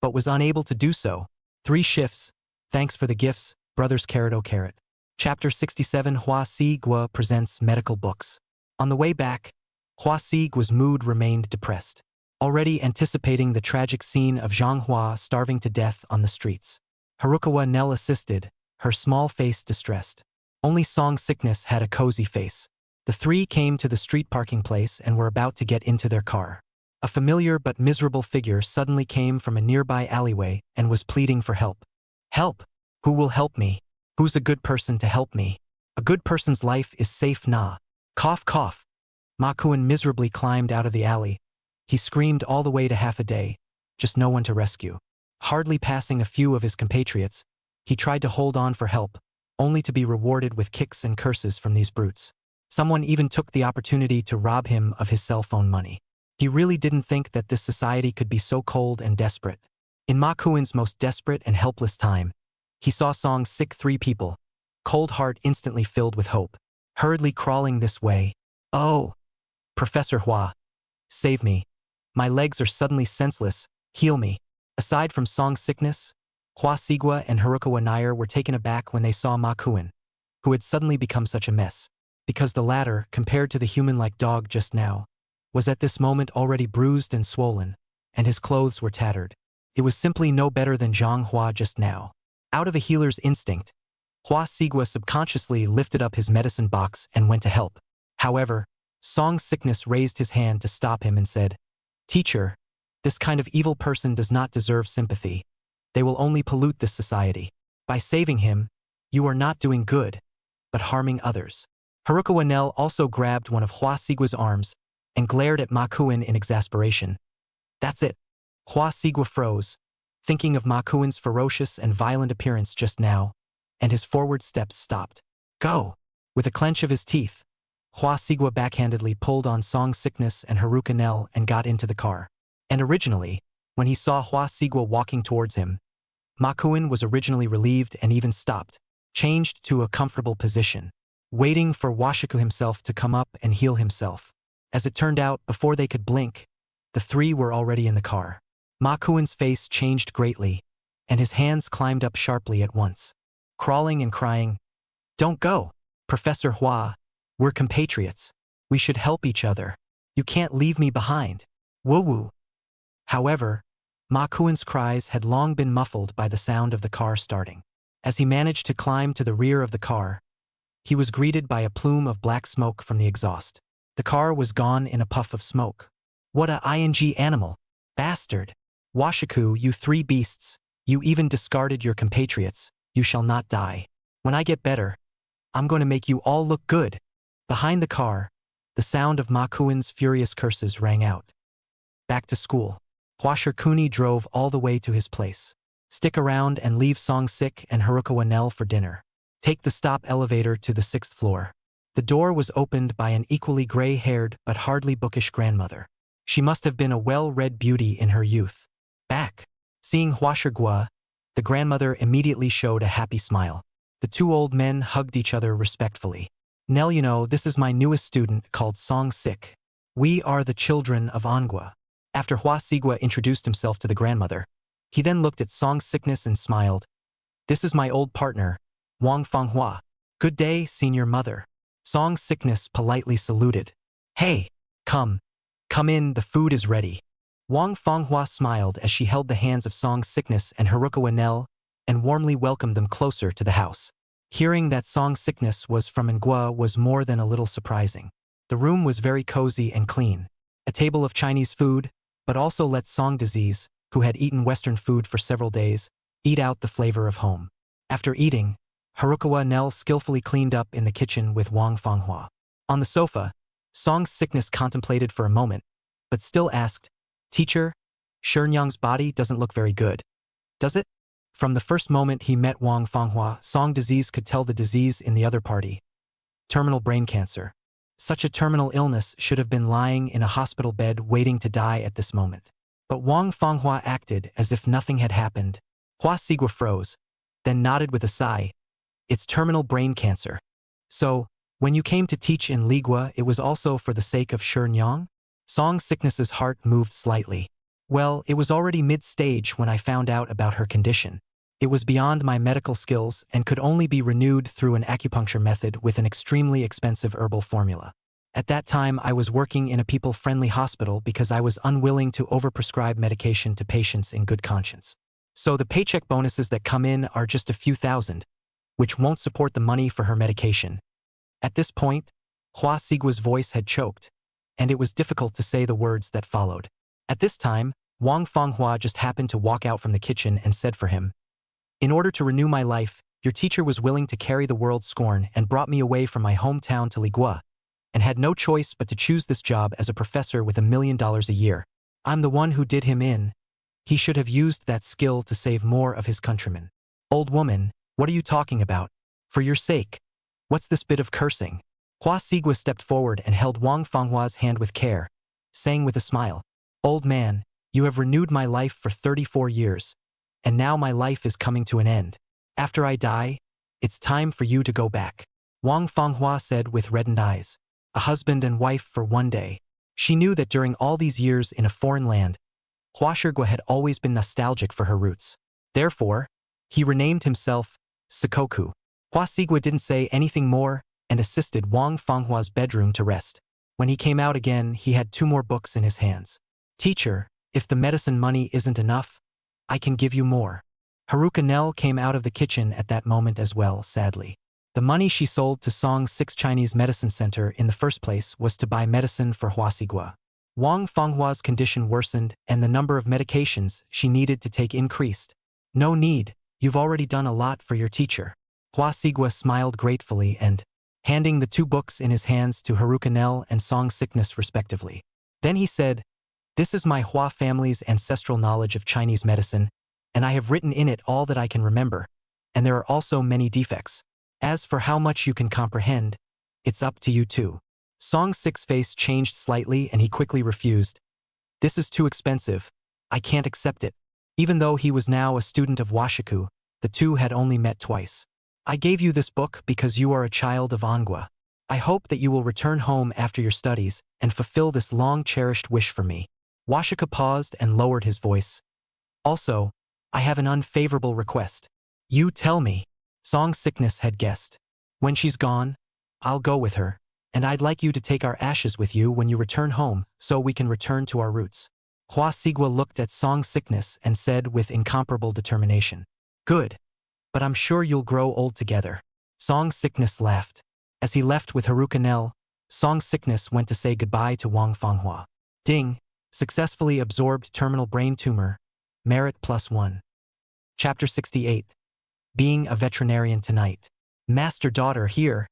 but was unable to do so. 3 shifts. Thanks for the gifts, brothers carrot o carrot. Chapter 67 Hua Sigua presents medical books. On the way back, Hua Sigua's mood remained depressed, already anticipating the tragic scene of Zhang Hua starving to death on the streets. Harukawa Nell assisted, her small face distressed. Only Song Sickness had a cozy face. The 3 came to the street parking place and were about to get into their car. A familiar but miserable figure suddenly came from a nearby alleyway and was pleading for help. Help! Who will help me? Who's a good person to help me? A good person's life is safe, nah. Cough, cough. Ma Kuan miserably climbed out of the alley. He screamed all the way to half a day, just no one to rescue. Hardly passing a few of his compatriots, he tried to hold on for help, only to be rewarded with kicks and curses from these brutes. Someone even took the opportunity to rob him of his cell phone money. He really didn't think that this society could be so cold and desperate. In Ma Kuan's most desperate and helpless time, he saw Song's sick 3 people, cold heart instantly filled with hope, hurriedly crawling this way. Oh! Professor Hua, save me. My legs are suddenly senseless, heal me. Aside from Song Sickness, Hua Sigua and Harukawa Nair were taken aback when they saw Ma Kuan, who had suddenly become such a mess, because the latter, compared to the human-like dog just now, was at this moment already bruised and swollen, and his clothes were tattered. It was simply no better than Zhang Hua just now. Out of a healer's instinct, Hua Sigua subconsciously lifted up his medicine box and went to help. However, Song Sickness raised his hand to stop him and said, Teacher, this kind of evil person does not deserve sympathy. They will only pollute this society. By saving him, you are not doing good, but harming others. Harukawa Nell also grabbed one of Hua Sigua's arms and glared at Ma Kuan in exasperation. That's it. Hua Sigua froze, thinking of Ma Kuan's ferocious and violent appearance just now, and his forward steps stopped. Go! With a clench of his teeth, Hua Sigua backhandedly pulled on Song Sickness and Haruka Nell and got into the car. And originally, when he saw Hua Sigua walking towards him, Ma Kuan was originally relieved and even stopped, changed to a comfortable position, waiting for Washiku himself to come up and heal himself. As it turned out, before they could blink, the 3 were already in the car. Ma Kuan's face changed greatly, and his hands climbed up sharply at once, crawling and crying, Don't go, Professor Hua. We're compatriots. We should help each other. You can't leave me behind. Woo-woo. However, Ma Kuan's cries had long been muffled by the sound of the car starting. As he managed to climb to the rear of the car, he was greeted by a plume of black smoke from the exhaust. The car was gone in a puff of smoke. What a ing animal. Bastard. Washiku, you 3 beasts, you even discarded your compatriots. You shall not die. When I get better, I'm going to make you all look good. Behind the car, the sound of Ma Kuan's furious curses rang out. Back to school. Huashikuni drove all the way to his place. Stick around and leave Song Sick and Harukawa Nell for dinner. Take the stop elevator to the 6th floor. The door was opened by an equally gray-haired but hardly bookish grandmother. She must have been a well-read beauty in her youth. Back. Seeing Huashigua, the grandmother immediately showed a happy smile. The 2 old men hugged each other respectfully. Nell, you know, this is my newest student called Song Sik. We are the children of Anghwa. After Hua Sigua introduced himself to the grandmother, he then looked at Song Sickness and smiled. This is my old partner, Wang Fanghua. Good day, senior mother. Song Sickness politely saluted. Hey, come in, the food is ready. Wang Fanghua smiled as she held the hands of Song Sickness and Haruka Nell and warmly welcomed them closer to the house. Hearing that Song Sickness was from Anghwa was more than a little surprising. The room was very cozy and clean. A table of Chinese food, but also let Song Disease, who had eaten Western food for several days, eat out the flavor of home. After eating, Haruka Nell skillfully cleaned up in the kitchen with Wang Fanghua. On the sofa, Song's Sickness contemplated for a moment, but still asked, Teacher, Shenyang's body doesn't look very good, does it? From the first moment he met Wang Fanghua, Song Disease could tell the disease in the other party. Terminal brain cancer. Such a terminal illness should have been lying in a hospital bed waiting to die at this moment. But Wang Fanghua acted as if nothing had happened. Hua Sigua froze, then nodded with a sigh. It's terminal brain cancer. So, when you came to teach in Ligua, it was also for the sake of Shenyang? Song Sickness's heart moved slightly. Well, it was already mid-stage when I found out about her condition. It was beyond my medical skills and could only be renewed through an acupuncture method with an extremely expensive herbal formula. At that time, I was working in a people-friendly hospital because I was unwilling to overprescribe medication to patients in good conscience. So the paycheck bonuses that come in are just a few thousand, which won't support the money for her medication. At this point, Hua Sigua's voice had choked, and it was difficult to say the words that followed. At this time, Wang Fanghua just happened to walk out from the kitchen and said for him, In order to renew my life, your teacher was willing to carry the world's scorn and brought me away from my hometown to Ligua, and had no choice but to choose this job as a professor with $1 million a year. I'm the one who did him in. He should have used that skill to save more of his countrymen. Old woman, what are you talking about? For your sake. What's this bit of cursing? Hua Sigua stepped forward and held Wang Fanghua's hand with care, saying with a smile, Old man, you have renewed my life for 34 years, and now my life is coming to an end. After I die, it's time for you to go back. Wang Fanghua said with reddened eyes. A husband and wife for one day. She knew that during all these years in a foreign land, Hua Shigua had always been nostalgic for her roots. Therefore, he renamed himself Sikoku. Hua Sigua didn't say anything more and assisted Wang Fanghua's bedroom to rest. When he came out again, he had 2 more books in his hands. Teacher, if the medicine money isn't enough, I can give you more. Haruka Nell came out of the kitchen at that moment as well, sadly. The money she sold to Song's 6 Chinese medicine center in the first place was to buy medicine for Hua Sigua. Wang Fanghua's condition worsened and the number of medications she needed to take increased. No need, you've already done a lot for your teacher. Hua Sigua smiled gratefully and, handing the 2 books in his hands to Haruka Nell and Song Sickness respectively. Then he said, This is my Hua family's ancestral knowledge of Chinese medicine, and I have written in it all that I can remember, and there are also many defects. As for how much you can comprehend, it's up to you too. Song Six's face changed slightly and he quickly refused. This is too expensive. I can't accept it. Even though he was now a student of Washiku, the two had only met twice. I gave you this book because you are a child of Anghwa. I hope that you will return home after your studies and fulfill this long-cherished wish for me. Washiku paused and lowered his voice. Also, I have an unfavorable request. You tell me. Song Sickness had guessed. When she's gone, I'll go with her, and I'd like you to take our ashes with you when you return home so we can return to our roots. Hua Sigua looked at Song Sickness and said with incomparable determination. Good. But I'm sure you'll grow old together. Song Sickness laughed. As he left with Haruka Nell, Song Sickness went to say goodbye to Wang Fanghua. Ding. Successfully absorbed terminal brain tumor. Merit +1. Chapter 68. Being a veterinarian tonight. Master daughter here.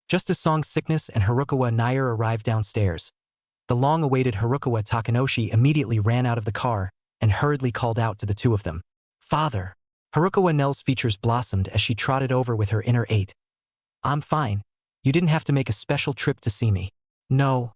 Just as Song Sickness and Harukawa Nair arrived downstairs, the long-awaited Harukawa Takanoshi immediately ran out of the car and hurriedly called out to the 2 of them. Father. Harukawa Nell's features blossomed as she trotted over with her inner 8. I'm fine. You didn't have to make a special trip to see me. No.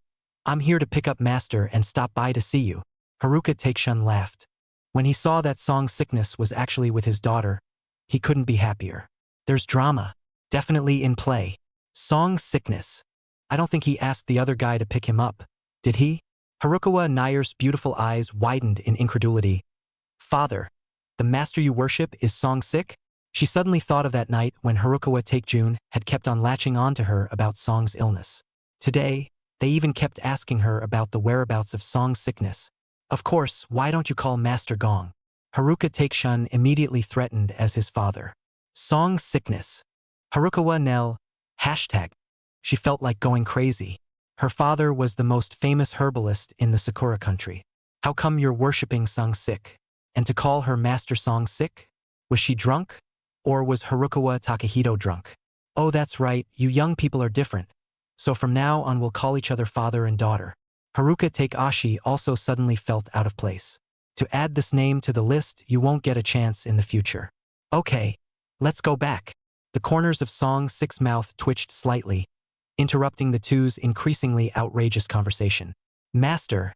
I'm here to pick up Master and stop by to see you. Haruka Takeshun laughed. When he saw that Song Sickness was actually with his daughter, he couldn't be happier. There's drama. Definitely in play. Song sickness. I don't think he asked the other guy to pick him up, did he? Harukawa Nair's beautiful eyes widened in incredulity. Father, the master you worship is Song sick? She suddenly thought of that night when Harukawa Takejun had kept on latching on to her about Song's illness. Today, they even kept asking her about the whereabouts of Song's sickness. Of course, why don't you call Master Gong? Haruka Takeshun immediately threatened as his father. Song's sickness. Harukawa Nel. Hashtag. She felt like going crazy. Her father was the most famous herbalist in the Sakura country. How come you're worshipping Song sick? And to call her Master Song sick? Was she drunk? Or was Harukawa Takehito drunk? Oh, that's right, you young people are different. So from now on we'll call each other father and daughter. Haruka Takeashi also suddenly felt out of place. To add this name to the list, you won't get a chance in the future. Okay, let's go back. The corners of Song sick's mouth twitched slightly, interrupting the two's increasingly outrageous conversation. Master,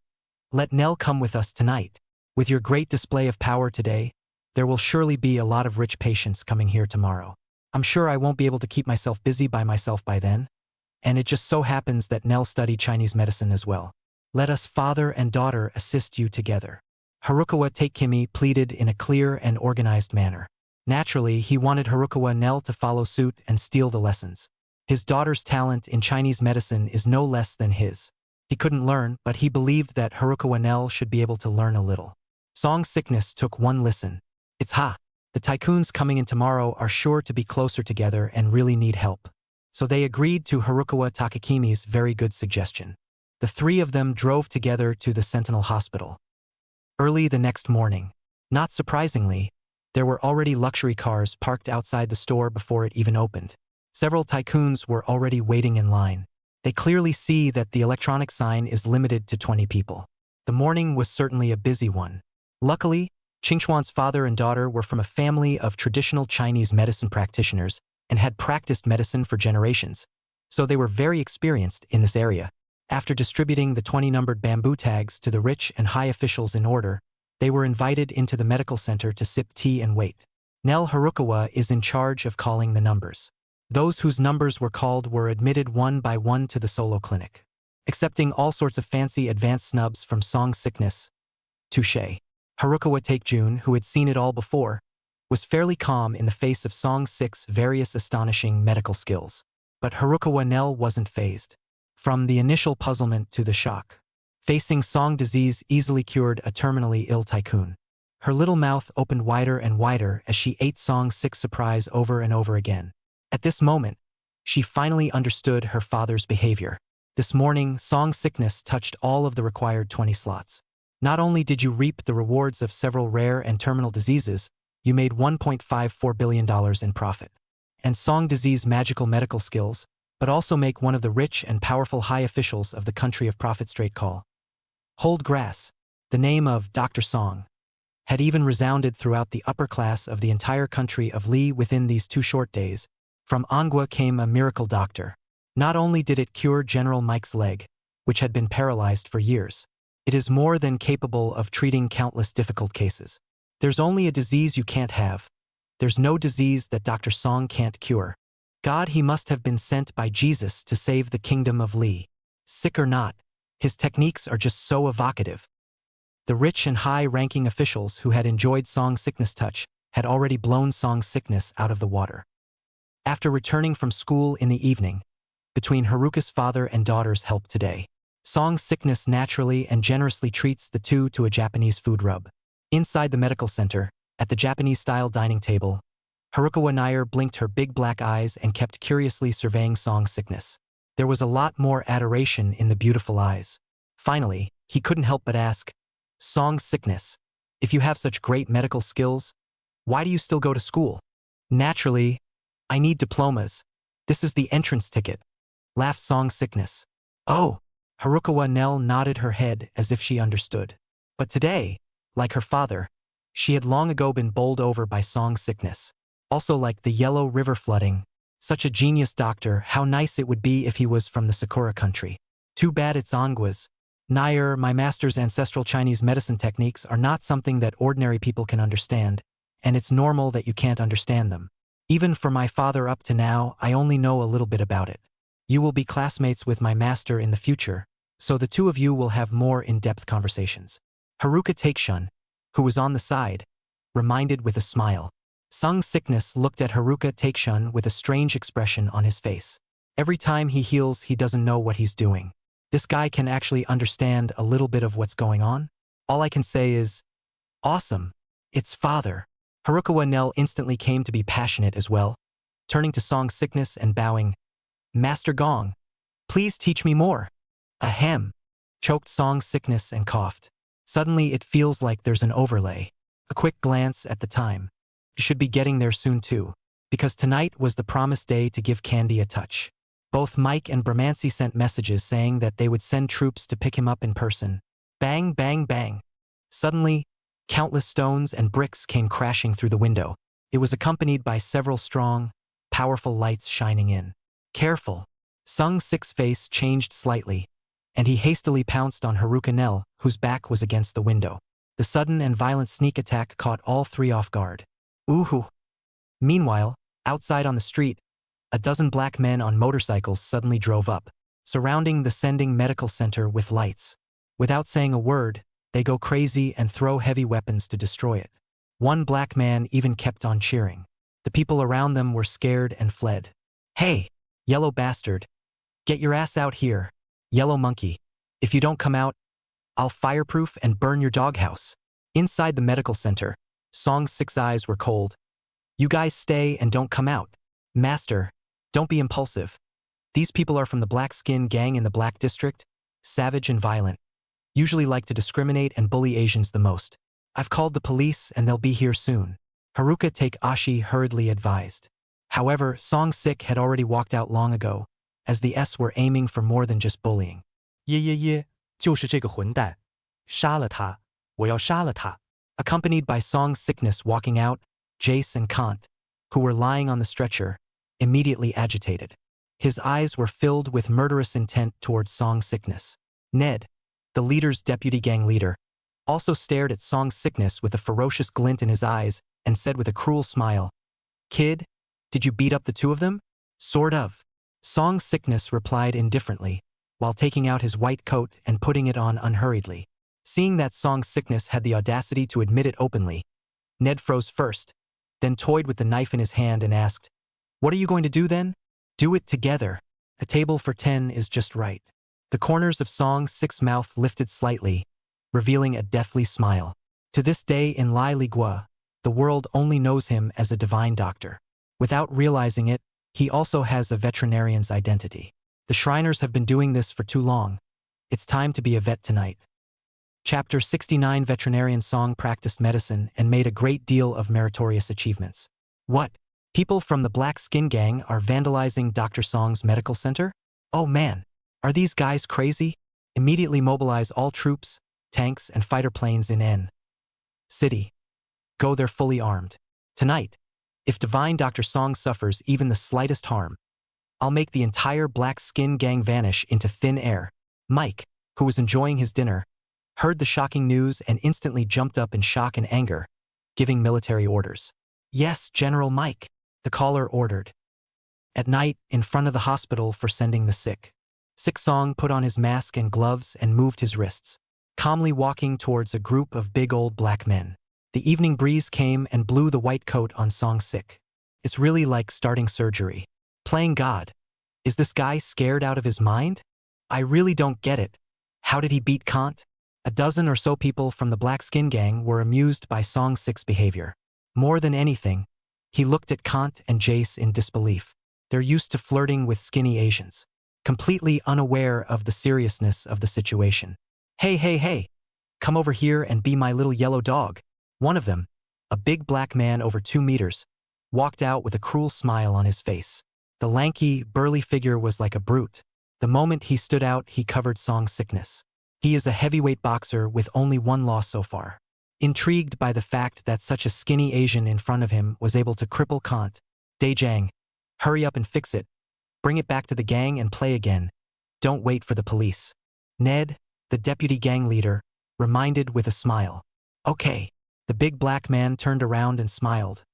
let Nell come with us tonight. With your great display of power today, there will surely be a lot of rich patients coming here tomorrow. I'm sure I won't be able to keep myself busy by myself by then. And it just so happens that Nell studied Chinese medicine as well. Let us father and daughter assist you together. Harukawa Takekimi pleaded in a clear and organized manner. Naturally, he wanted Harukawa Nell to follow suit and steal the lessons. His daughter's talent in Chinese medicine is no less than his. He couldn't learn, but he believed that Harukawa Nell should be able to learn a little. Song's sickness took one listen. It's ha! The tycoons coming in tomorrow are sure to be closer together and really need help. So they agreed to Harukawa Takekimi's very good suggestion. The three of them drove together to the Sentinel Hospital. Early the next morning, not surprisingly, there were already luxury cars parked outside the store before it even opened. Several tycoons were already waiting in line. They clearly see that the electronic sign is limited to 20 people. The morning was certainly a busy one. Luckily, Qingchuan's father and daughter were from a family of traditional Chinese medicine practitioners and had practiced medicine for generations, so they were very experienced in this area. After distributing the 20-numbered bamboo tags to the rich and high officials in order, they were invited into the medical center to sip tea and wait. Nell Harukawa is in charge of calling the numbers. Those whose numbers were called were admitted one by one to the solo clinic, accepting all sorts of fancy advanced snubs from Song sickness. Touché. Harukawa Takejun, who had seen it all before, was fairly calm in the face of Song sick's various astonishing medical skills. But Harukawa Nell wasn't fazed. From the initial puzzlement to the shock. Facing Song disease easily cured a terminally ill tycoon. Her little mouth opened wider and wider as she ate Song sick's surprise over and over again. At this moment, she finally understood her father's behavior. This morning, Song sickness touched all of the required 20 slots. Not only did you reap the rewards of several rare and terminal diseases, you made $1.54 billion in profit. And Song disease magical medical skills, but also make one of the rich and powerful high officials of the country of profit straight call. Hold grass. The name of Dr. Song had even resounded throughout the upper class of the entire country of Li within these 2 short days. From Manhwa came a miracle doctor. Not only did it cure General Mike's leg, which had been paralyzed for years, it is more than capable of treating countless difficult cases. There's only a disease you can't have. There's no disease that Dr. Song can't cure. God, he must have been sent by Jesus to save the kingdom of Li. Sick or not, his techniques are just so evocative. The rich and high-ranking officials who had enjoyed Song sickness touch had already blown Song sickness out of the water. After returning from school in the evening, between Haruka's father and daughter's help today, Song sickness naturally and generously treats the two to a Japanese food rub. Inside the medical center, at the Japanese-style dining table, Harukawa Nair blinked her big black eyes and kept curiously surveying Song sickness. There was a lot more adoration in the beautiful eyes. Finally, he couldn't help but ask, Song sickness, if you have such great medical skills, why do you still go to school? Naturally, I need diplomas. This is the entrance ticket, laughed Song sickness. Oh, Harukawa Nell nodded her head as if she understood. But today, like her father, she had long ago been bowled over by Song sickness. Also like the Yellow River flooding. Such a genius doctor, how nice it would be if he was from the Sakura country. Too bad it's Angua's. Nair, my master's ancestral Chinese medicine techniques are not something that ordinary people can understand, and it's normal that you can't understand them. Even for my father up to now, I only know a little bit about it. You will be classmates with my master in the future, so the two of you will have more in-depth conversations. Haruka Takeshun, who was on the side, reminded with a smile. Sung Sickness looked at Haruka Takeshun with a strange expression on his face. Every time he heals, he doesn't know what he's doing. This guy can actually understand a little bit of what's going on. All I can say is, awesome. It's father. Haruka Nell instantly came to be passionate as well, turning to Song Sickness and bowing. Master Gong, please teach me more. Ahem, choked Song Sickness and coughed. Suddenly it feels like there's an overlay. A quick glance at the time. You should be getting there soon too, because tonight was the promised day to give Candy a touch. Both Mike and Brahmancy sent messages saying that they would send troops to pick him up in person. Bang, bang, bang. Suddenly, countless stones and bricks came crashing through the window. It was accompanied by several strong, powerful lights shining in. Careful. Sung Sik's face changed slightly, and he hastily pounced on Haruka Nell, whose back was against the window. The sudden and violent sneak attack caught all three off guard. Ooh. Meanwhile, outside on the street, a dozen black men on motorcycles suddenly drove up, surrounding the Sending Medical Center with lights. Without saying a word, they go crazy and throw heavy weapons to destroy it. One black man even kept on cheering. The people around them were scared and fled. Hey, yellow bastard. Get your ass out here. Yellow monkey. If you don't come out, I'll fireproof and burn your doghouse. Inside the medical center, Song's 6 eyes were cold. You guys stay and don't come out. Master, don't be impulsive. These people are from the Black Skin Gang in the Black District, savage and violent. Usually like to discriminate and bully Asians the most. I've called the police and they'll be here soon. Haruka Take Ashi hurriedly advised. However, Song Sik had already walked out long ago, as the S were aiming for more than just bullying. 耶，就是这个混蛋，杀了他，我要杀了他。 Accompanied by Song Sickness walking out, Jace and Kant, who were lying on the stretcher, immediately agitated. His eyes were filled with murderous intent towards Song Sickness. Ned, the leader's deputy gang leader, also stared at Song Sickness with a ferocious glint in his eyes and said with a cruel smile, Kid, did you beat up the two of them? Sort of. Song Sickness replied indifferently, while taking out his white coat and putting it on unhurriedly. Seeing that Song Sickness had the audacity to admit it openly, Ned froze first, then toyed with the knife in his hand and asked, What are you going to do then? Do it together. A table for 10 is just right. The corners of Song Sik's mouth lifted slightly, revealing a deathly smile. To this day in Lai Ligua, the world only knows him as a divine doctor. Without realizing it, he also has a veterinarian's identity. The Shriners have been doing this for too long. It's time to be a vet tonight. Chapter 69 Veterinarian Song practiced medicine and made a great deal of meritorious achievements. What? People from the Black Skin Gang are vandalizing Dr. Song's medical center? Oh man, are these guys crazy? Immediately mobilize all troops, tanks, and fighter planes in N City. Go there fully armed. Tonight, if Divine Dr. Song suffers even the slightest harm, I'll make the entire Black Skin Gang vanish into thin air. Mike, who was enjoying his dinner, heard the shocking news and instantly jumped up in shock and anger, giving military orders. Yes, General Mike, the caller ordered. At night, in front of the hospital for sending the sick. Sick Song put on his mask and gloves and moved his wrists, calmly walking towards a group of big old black men. The evening breeze came and blew the white coat on Song Sik. It's really like starting surgery. Playing God. Is this guy scared out of his mind? I really don't get it. How did he beat Kant? A dozen or so people from the Black Skin Gang were amused by Song Sik's behavior. More than anything, he looked at Kant and Jace in disbelief. They're used to flirting with skinny Asians, completely unaware of the seriousness of the situation. Hey, come over here and be my little yellow dog. One of them, a big black man over 2 meters, walked out with a cruel smile on his face. The lanky, burly figure was like a brute. The moment he stood out, he covered Song Sickness. He is a heavyweight boxer with only 1 loss so far. Intrigued by the fact that such a skinny Asian in front of him was able to cripple Kant, Daejang, hurry up and fix it. Bring it back to the gang and play again. Don't wait for the police. Ned, the deputy gang leader, reminded with a smile. Okay. The big black man turned around and smiled,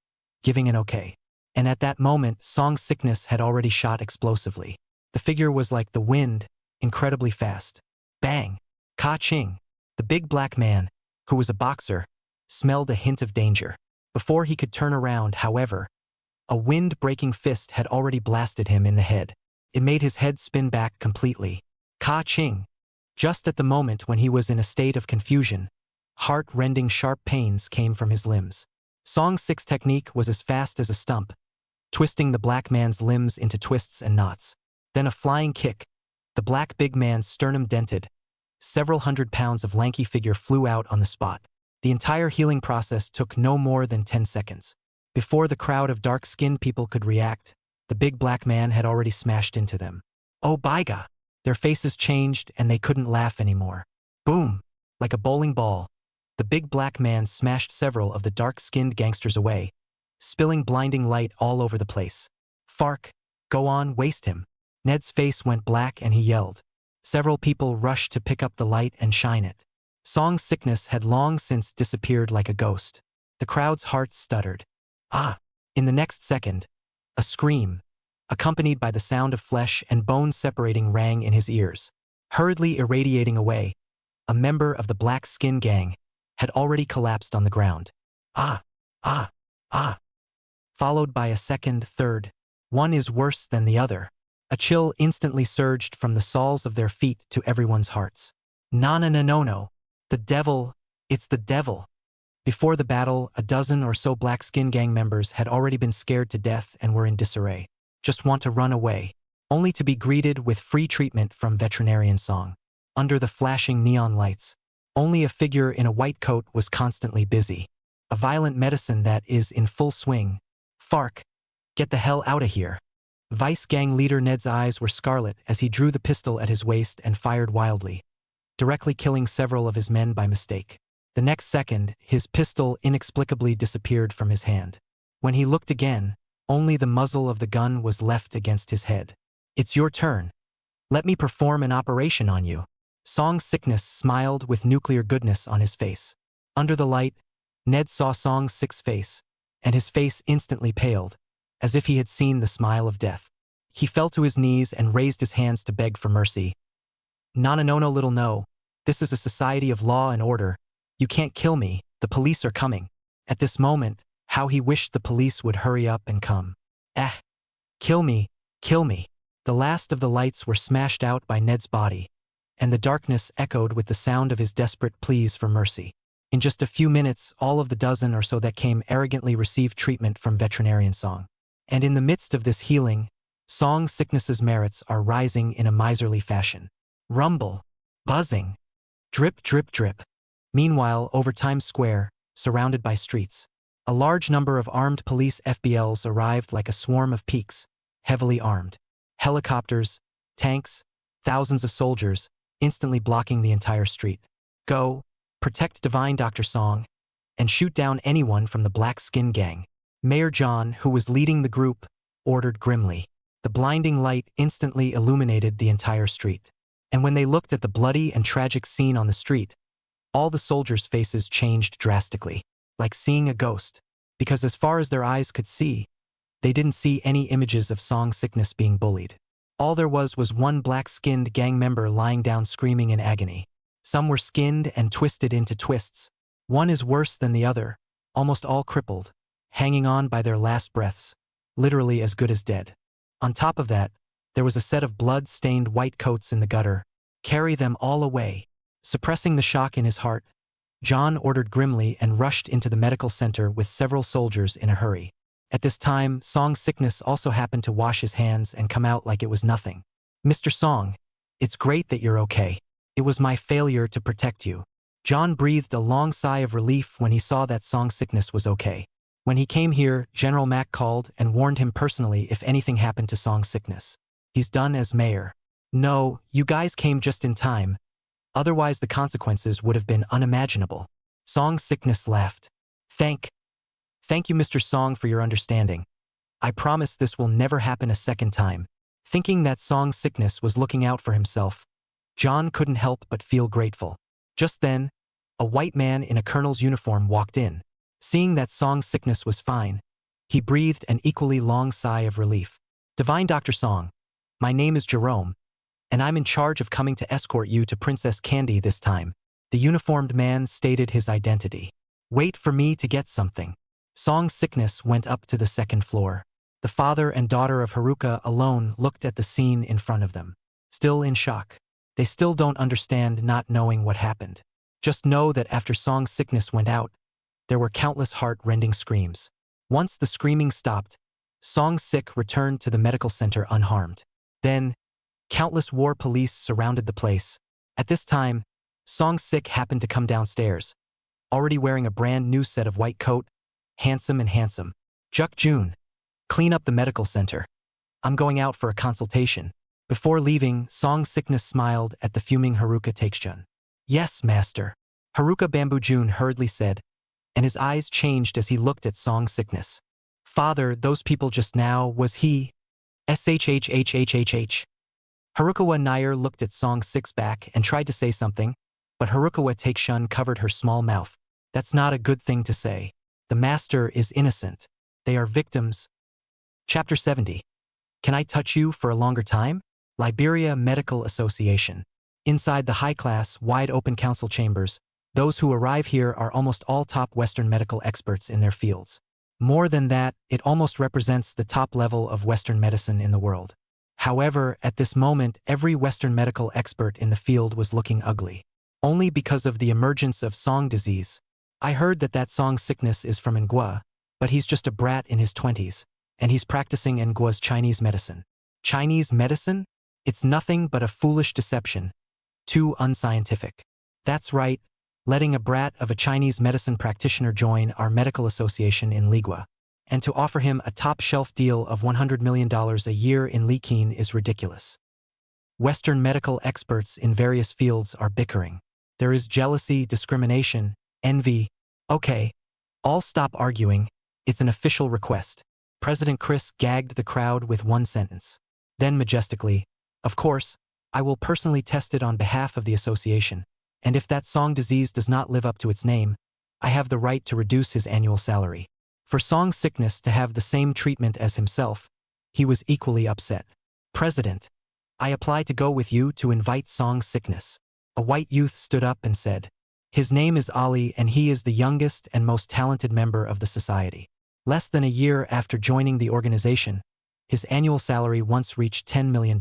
giving an okay. And at that moment, Song Sickness had already shot explosively. The figure was like the wind, incredibly fast. Bang! Ka-ching! The big black man, who was a boxer, smelled a hint of danger. Before he could turn around, however, a wind-breaking fist had already blasted him in the head. It made his head spin back completely. Ka-ching! Just at the moment when he was in a state of confusion, heart-rending sharp pains came from his limbs. Song 6 technique was as fast as a stump, twisting the black man's limbs into twists and knots. Then a flying kick, the black big man's sternum dented. Several hundred pounds of lanky figure flew out on the spot. The entire healing process took no more than 10 seconds. Before the crowd of dark-skinned people could react, the big black man had already smashed into them. Oh by God! Their faces changed and they couldn't laugh anymore. Boom! Like a bowling ball, the big black man smashed several of the dark-skinned gangsters away, spilling blinding light all over the place. Fark! Go on, waste him! Ned's face went black and he yelled. Several people rushed to pick up the light and shine it. Song's sickness had long since disappeared like a ghost. The crowd's hearts stuttered. Ah! In the next second, a scream, accompanied by the sound of flesh and bones separating, rang in his ears. Hurriedly irradiating away, a member of the black skin gang had already collapsed on the ground. Ah! Ah! Ah! Followed by a second, third. One is worse than the other. A chill instantly surged from the soles of their feet to everyone's hearts. No. The devil, it's the devil. Before the battle, a dozen or so black skin gang members had already been scared to death and were in disarray. Just want to run away, only to be greeted with free treatment from veterinarian Song. Under the flashing neon lights, only a figure in a white coat was constantly busy. A violent medicine that is in full swing. Fark! Get the hell out of here! Vice gang leader Ned's eyes were scarlet as he drew the pistol at his waist and fired wildly, directly killing several of his men by mistake. The next second, his pistol inexplicably disappeared from his hand. When he looked again, only the muzzle of the gun was left against his head. It's your turn. Let me perform an operation on you. Song's sickness smiled with nuclear goodness on his face. Under the light, Ned saw Song's sick face, and his face instantly paled, as if he had seen the smile of death. He fell to his knees and raised his hands to beg for mercy. No, little no. This is a society of law and order. You can't kill me, the police are coming. At this moment, how he wished the police would hurry up and come. Kill me, kill me. The last of the lights were smashed out by Ned's body, and the darkness echoed with the sound of his desperate pleas for mercy. In just a few minutes, all of the dozen or so that came arrogantly received treatment from veterinarian Song. And in the midst of this healing, Song's sickness's merits are rising in a miserly fashion. Rumble, buzzing, drip, drip, drip. Meanwhile, over Times Square, surrounded by streets, a large number of armed police FBLs arrived like a swarm of peaks, heavily armed. Helicopters, tanks, thousands of soldiers, instantly blocking the entire street. Go, protect Divine Dr. Song, and shoot down anyone from the Black Skin Gang. Mayor John, who was leading the group, ordered grimly. The blinding light instantly illuminated the entire street. And when they looked at the bloody and tragic scene on the street, all the soldiers' faces changed drastically, like seeing a ghost, because as far as their eyes could see, they didn't see any images of Song sickness being bullied. All there was one black-skinned gang member lying down screaming in agony. Some were skinned and twisted into twists. One is worse than the other, almost all crippled, hanging on by their last breaths, literally as good as dead. On top of that, there was a set of blood-stained white coats in the gutter. Carry them all away. Suppressing the shock in his heart, John ordered grimly and rushed into the medical center with several soldiers in a hurry. At this time, Song's sickness also happened to wash his hands and come out like it was nothing. Mr. Song, it's great that you're okay. It was my failure to protect you. John breathed a long sigh of relief when he saw that Song's sickness was okay. When he came here, General Mack called and warned him personally if anything happened to Song's sickness. He's done as mayor. No, you guys came just in time. Otherwise the consequences would have been unimaginable. Song's sickness laughed. Thank you, Mr. Song, for your understanding. I promise this will never happen a second time. Thinking that Song's sickness was looking out for himself, John couldn't help but feel grateful. Just then, a white man in a colonel's uniform walked in. Seeing that Song's sickness was fine, he breathed an equally long sigh of relief. Divine Dr. Song, My name is Jerome, and I'm in charge of coming to escort you to Princess Candy this time. The uniformed man stated his identity. Wait for me to get something. Song Sickness went up to the second floor. The father and daughter of Haruka alone looked at the scene in front of them. Still in shock. They still don't understand not knowing what happened. Just know that after Song Sickness went out, there were countless heart-rending screams. Once the screaming stopped, Song Sick returned to the medical center unharmed. Then, countless war police surrounded the place. At this time, Song Sick happened to come downstairs, already wearing a brand new set of white coat, handsome and handsome. Juk Jun, clean up the medical center. I'm going out for a consultation. Before leaving, Song Sickness smiled at the fuming Haruka Takejun. Yes, master. Haruka Bamboo Jun hurriedly said, and his eyes changed as he looked at Song Sickness. Father, those people just now, was he? SHHHHHH. Harukawa Nair looked at Song Sick's back and tried to say something, but Harukawa Takeshun covered her small mouth. That's not a good thing to say. The master is innocent. They are victims. Chapter 70. Can I touch you for a longer time? Liberia Medical Association. Inside the high-class, wide-open council chambers, those who arrive here are almost all top Western medical experts in their fields. More than that, it almost represents the top level of Western medicine in the world. However, at this moment, every Western medical expert in the field was looking ugly. Only because of the emergence of Song disease. I heard that Song Sickness is from Ngwa, but he's just a brat in his 20s, and he's practicing Ngwa's Chinese medicine. Chinese medicine? It's nothing but a foolish deception. Too unscientific. That's right, letting a brat of a Chinese medicine practitioner join our medical association in Ligua, and to offer him a top-shelf deal of $100 million a year in Likin is ridiculous. Western medical experts in various fields are bickering. There is jealousy, discrimination, envy. Okay, all stop arguing. It's an official request. President Chris gagged the crowd with one sentence. Then majestically, of course, I will personally test it on behalf of the association, and if that Song disease does not live up to its name, I have the right to reduce his annual salary. For Song Sickness to have the same treatment as himself, he was equally upset. President, I apply to go with you to invite Song Sickness. A white youth stood up and said, his name is Ali and he is the youngest and most talented member of the society. Less than a year after joining the organization, his annual salary once reached $10 million.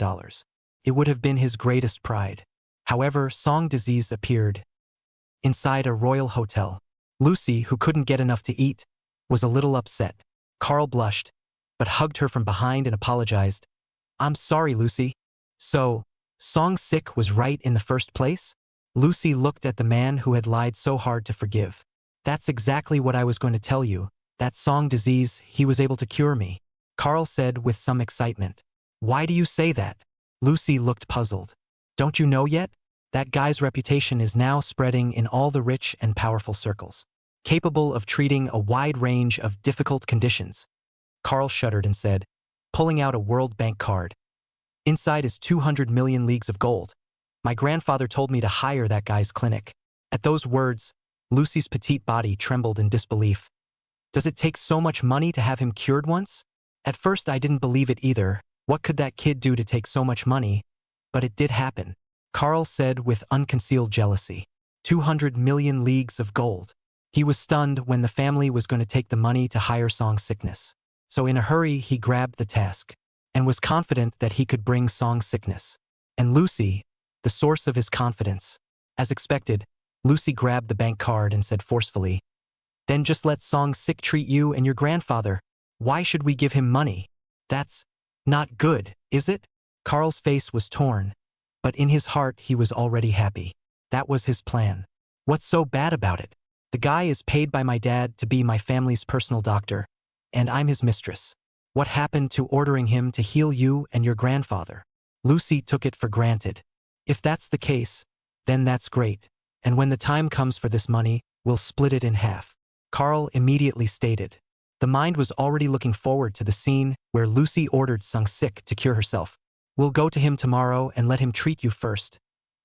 It would have been his greatest pride. However, Song disease appeared. Inside a royal hotel, Lucy, who couldn't get enough to eat, was a little upset. Carl blushed, but hugged her from behind and apologized. I'm sorry, Lucy. So, Song Sick was right in the first place? Lucy looked at the man who had lied so hard to forgive. That's exactly what I was going to tell you. That Song disease, he was able to cure me. Carl said with some excitement. Why do you say that? Lucy looked puzzled. Don't you know yet? That guy's reputation is now spreading in all the rich and powerful circles, capable of treating a wide range of difficult conditions. Carl shuddered and said, pulling out a World Bank card. Inside is 200 million leagues of gold. My grandfather told me to hire that guy's clinic. At those words, Lucy's petite body trembled in disbelief. Does it take so much money to have him cured once? At first I didn't believe it either. What could that kid do to take so much money? But it did happen. Carl said with unconcealed jealousy. 200 million leagues of gold. He was stunned when the family was going to take the money to hire Song Sickness. So in a hurry he grabbed the task, and was confident that he could bring Song Sickness. And Lucy, the source of his confidence. As expected, Lucy grabbed the bank card and said forcefully, then just let Song Sick treat you and your grandfather. Why should we give him money? That's not good, is it? Carl's face was torn, but in his heart he was already happy. That was his plan. What's so bad about it? The guy is paid by my dad to be my family's personal doctor, and I'm his mistress. What happened to ordering him to heal you and your grandfather? Lucy took it for granted. If that's the case, then that's great, and when the time comes for this money, we'll split it in half. Carl immediately stated. The mind was already looking forward to the scene where Lucy ordered Sung Sik to cure herself. We'll go to him tomorrow and let him treat you first.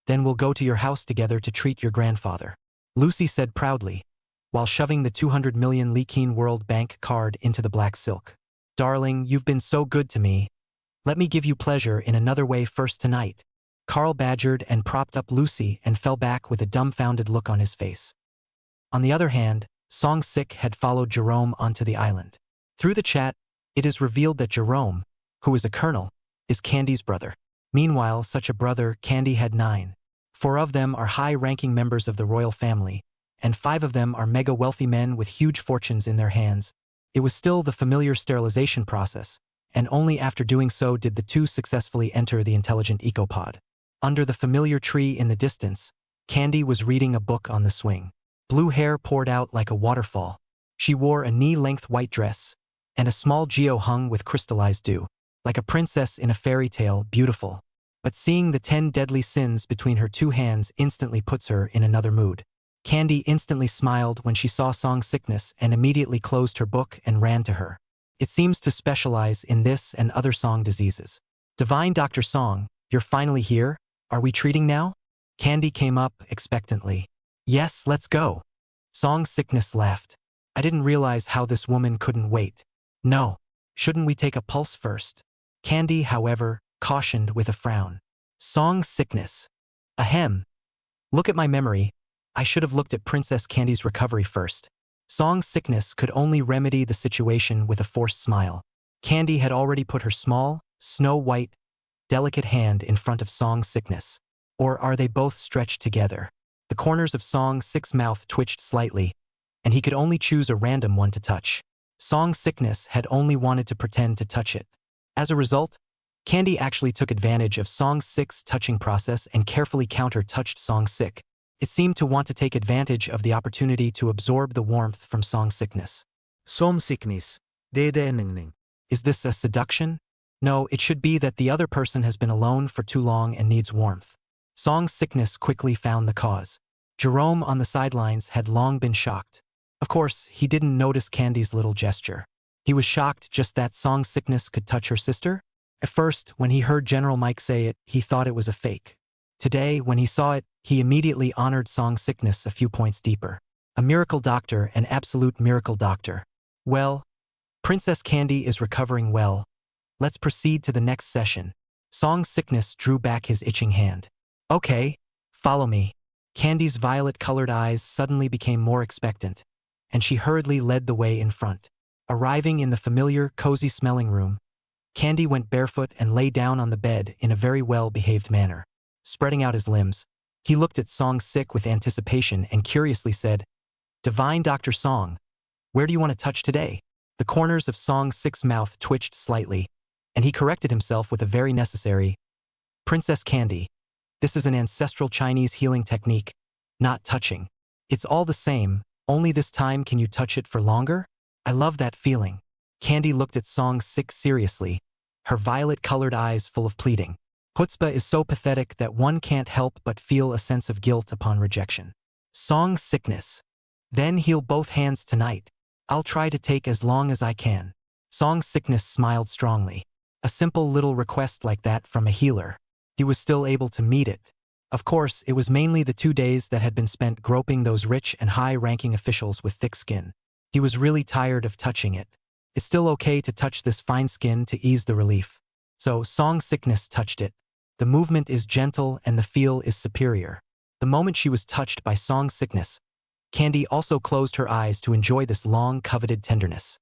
Then we'll go to your house together to treat your grandfather. Lucy said proudly, while shoving the 200 million Likin World Bank card into the black silk. Darling, you've been so good to me. Let me give you pleasure in another way first tonight. Carl badgered and propped up Lucy and fell back with a dumbfounded look on his face. On the other hand, Song-sik had followed Jerome onto the island. Through the chat, it is revealed that Jerome, who is a colonel, is Candy's brother. Meanwhile, such a brother, Candy had 9. 4 of them are high-ranking members of the royal family, and 5 of them are mega-wealthy men with huge fortunes in their hands. It was still the familiar sterilization process, and only after doing so did the 2 successfully enter the intelligent ecopod. Under the familiar tree in the distance, Candy was reading a book on the swing. Blue hair poured out like a waterfall. She wore a knee-length white dress, and a small geo hung with crystallized dew. Like a princess in a fairy tale, beautiful. But seeing the 10 deadly sins between her 2 hands instantly puts her in another mood. Candy instantly smiled when she saw Song's sickness and immediately closed her book and ran to her. It seems to specialize in this and other Song diseases. Divine Dr. Song, you're finally here? Are we treating now? Candy came up expectantly. Yes, let's go. Song's sickness laughed. I didn't realize how this woman couldn't wait. No. Shouldn't we take a pulse first? Candy, however, cautioned with a frown. Song's sickness. Ahem. Look at my memory. I should have looked at Princess Candy's recovery first. Song's sickness could only remedy the situation with a forced smile. Candy had already put her small, snow-white, delicate hand in front of Song's sickness. Or are they both stretched together? The corners of Song-sik's mouth twitched slightly, and he could only choose a random one to touch. Song's sickness had only wanted to pretend to touch it. As a result, Candy actually took advantage of Song-sik's touching process and carefully counter-touched Song-sik. It seemed to want to take advantage of the opportunity to absorb the warmth from Song's sickness. Som-sickness. Is this a seduction? No, it should be that the other person has been alone for too long and needs warmth. Song's sickness quickly found the cause. Jerome on the sidelines had long been shocked. Of course, he didn't notice Candy's little gesture. He was shocked just that Song's sickness could touch her sister. At first, when he heard General Mike say it, he thought it was a fake. Today, when he saw it, he immediately honored Song's sickness a few points deeper. A miracle doctor, an absolute miracle doctor. Well, Princess Candy is recovering well. Let's proceed to the next session. Song's sickness drew back his itching hand. Okay, follow me. Candy's violet-colored eyes suddenly became more expectant, and she hurriedly led the way in front. Arriving in the familiar, cozy-smelling room, Candy went barefoot and lay down on the bed in a very well-behaved manner. Spreading out his limbs, he looked at Song-sik with anticipation and curiously said, Divine Dr. Song, where do you want to touch today? The corners of Song-sik's mouth twitched slightly, and he corrected himself with a very necessary, Princess Candy, this is an ancestral Chinese healing technique, not touching. It's all the same, only this time can you touch it for longer? I love that feeling. Candy looked at Song-sik seriously, her violet-colored eyes full of pleading. Chutzpah is so pathetic that one can't help but feel a sense of guilt upon rejection. Song's sickness. Then heal both hands tonight. I'll try to take as long as I can. Song's sickness smiled strongly. A simple little request like that from a healer. He was still able to meet it. Of course, it was mainly the 2 days that had been spent groping those rich and high-ranking officials with thick skin. He was really tired of touching it. It's still okay to touch this fine skin to ease the relief. So Song's sickness touched it. The movement is gentle and the feel is superior. The moment she was touched by Song's sickness, Candy also closed her eyes to enjoy this long-coveted tenderness.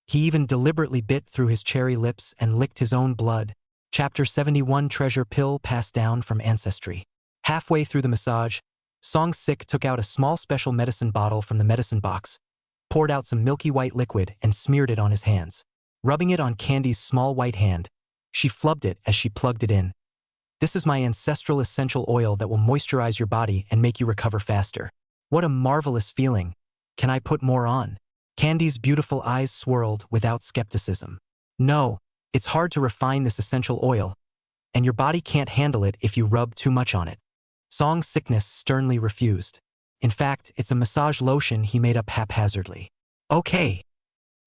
He even deliberately bit through his cherry lips and licked his own blood. Chapter 71 Treasure Pill Passed Down from Ancestry. Halfway through the massage, Song-sik took out a small special medicine bottle from the medicine box, poured out some milky white liquid and smeared it on his hands. Rubbing it on Candy's small white hand, she flubbed it as she plugged it in. This is my ancestral essential oil that will moisturize your body and make you recover faster. What a marvelous feeling. Can I put more on? Candy's beautiful eyes swirled without skepticism. No, it's hard to refine this essential oil, and your body can't handle it if you rub too much on it. Song's sickness sternly refused. In fact, it's a massage lotion he made up haphazardly. Okay.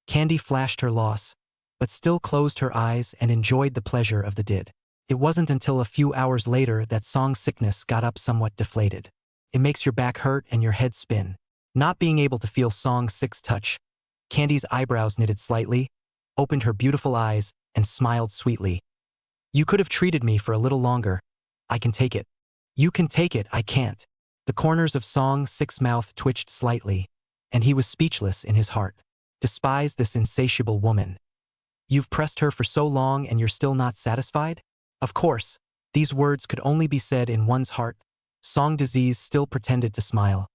Candy flashed her loss, but still closed her eyes and enjoyed the pleasure of the did. It wasn't until a few hours later that Song's sickness got up somewhat deflated. It makes your back hurt and your head spin. Not being able to feel Song-sik's touch, Candy's eyebrows knitted slightly, opened her beautiful eyes, and smiled sweetly. You could have treated me for a little longer. I can take it. You can take it, I can't. The corners of Song Sik's mouth twitched slightly, and he was speechless in his heart. Despise this insatiable woman. You've pressed her for so long and you're still not satisfied? Of course, these words could only be said in one's heart. Song Disease still pretended to smile.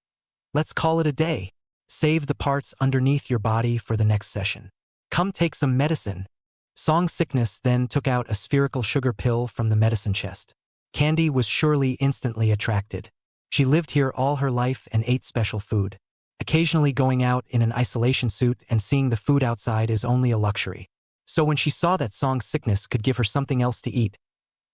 Let's call it a day. Save the parts underneath your body for the next session. Come take some medicine. Song Sickness then took out a spherical sugar pill from the medicine chest. Candy was surely instantly attracted. She lived here all her life and ate special food. Occasionally going out in an isolation suit and seeing the food outside is only a luxury. So when she saw that Song Sickness could give her something else to eat,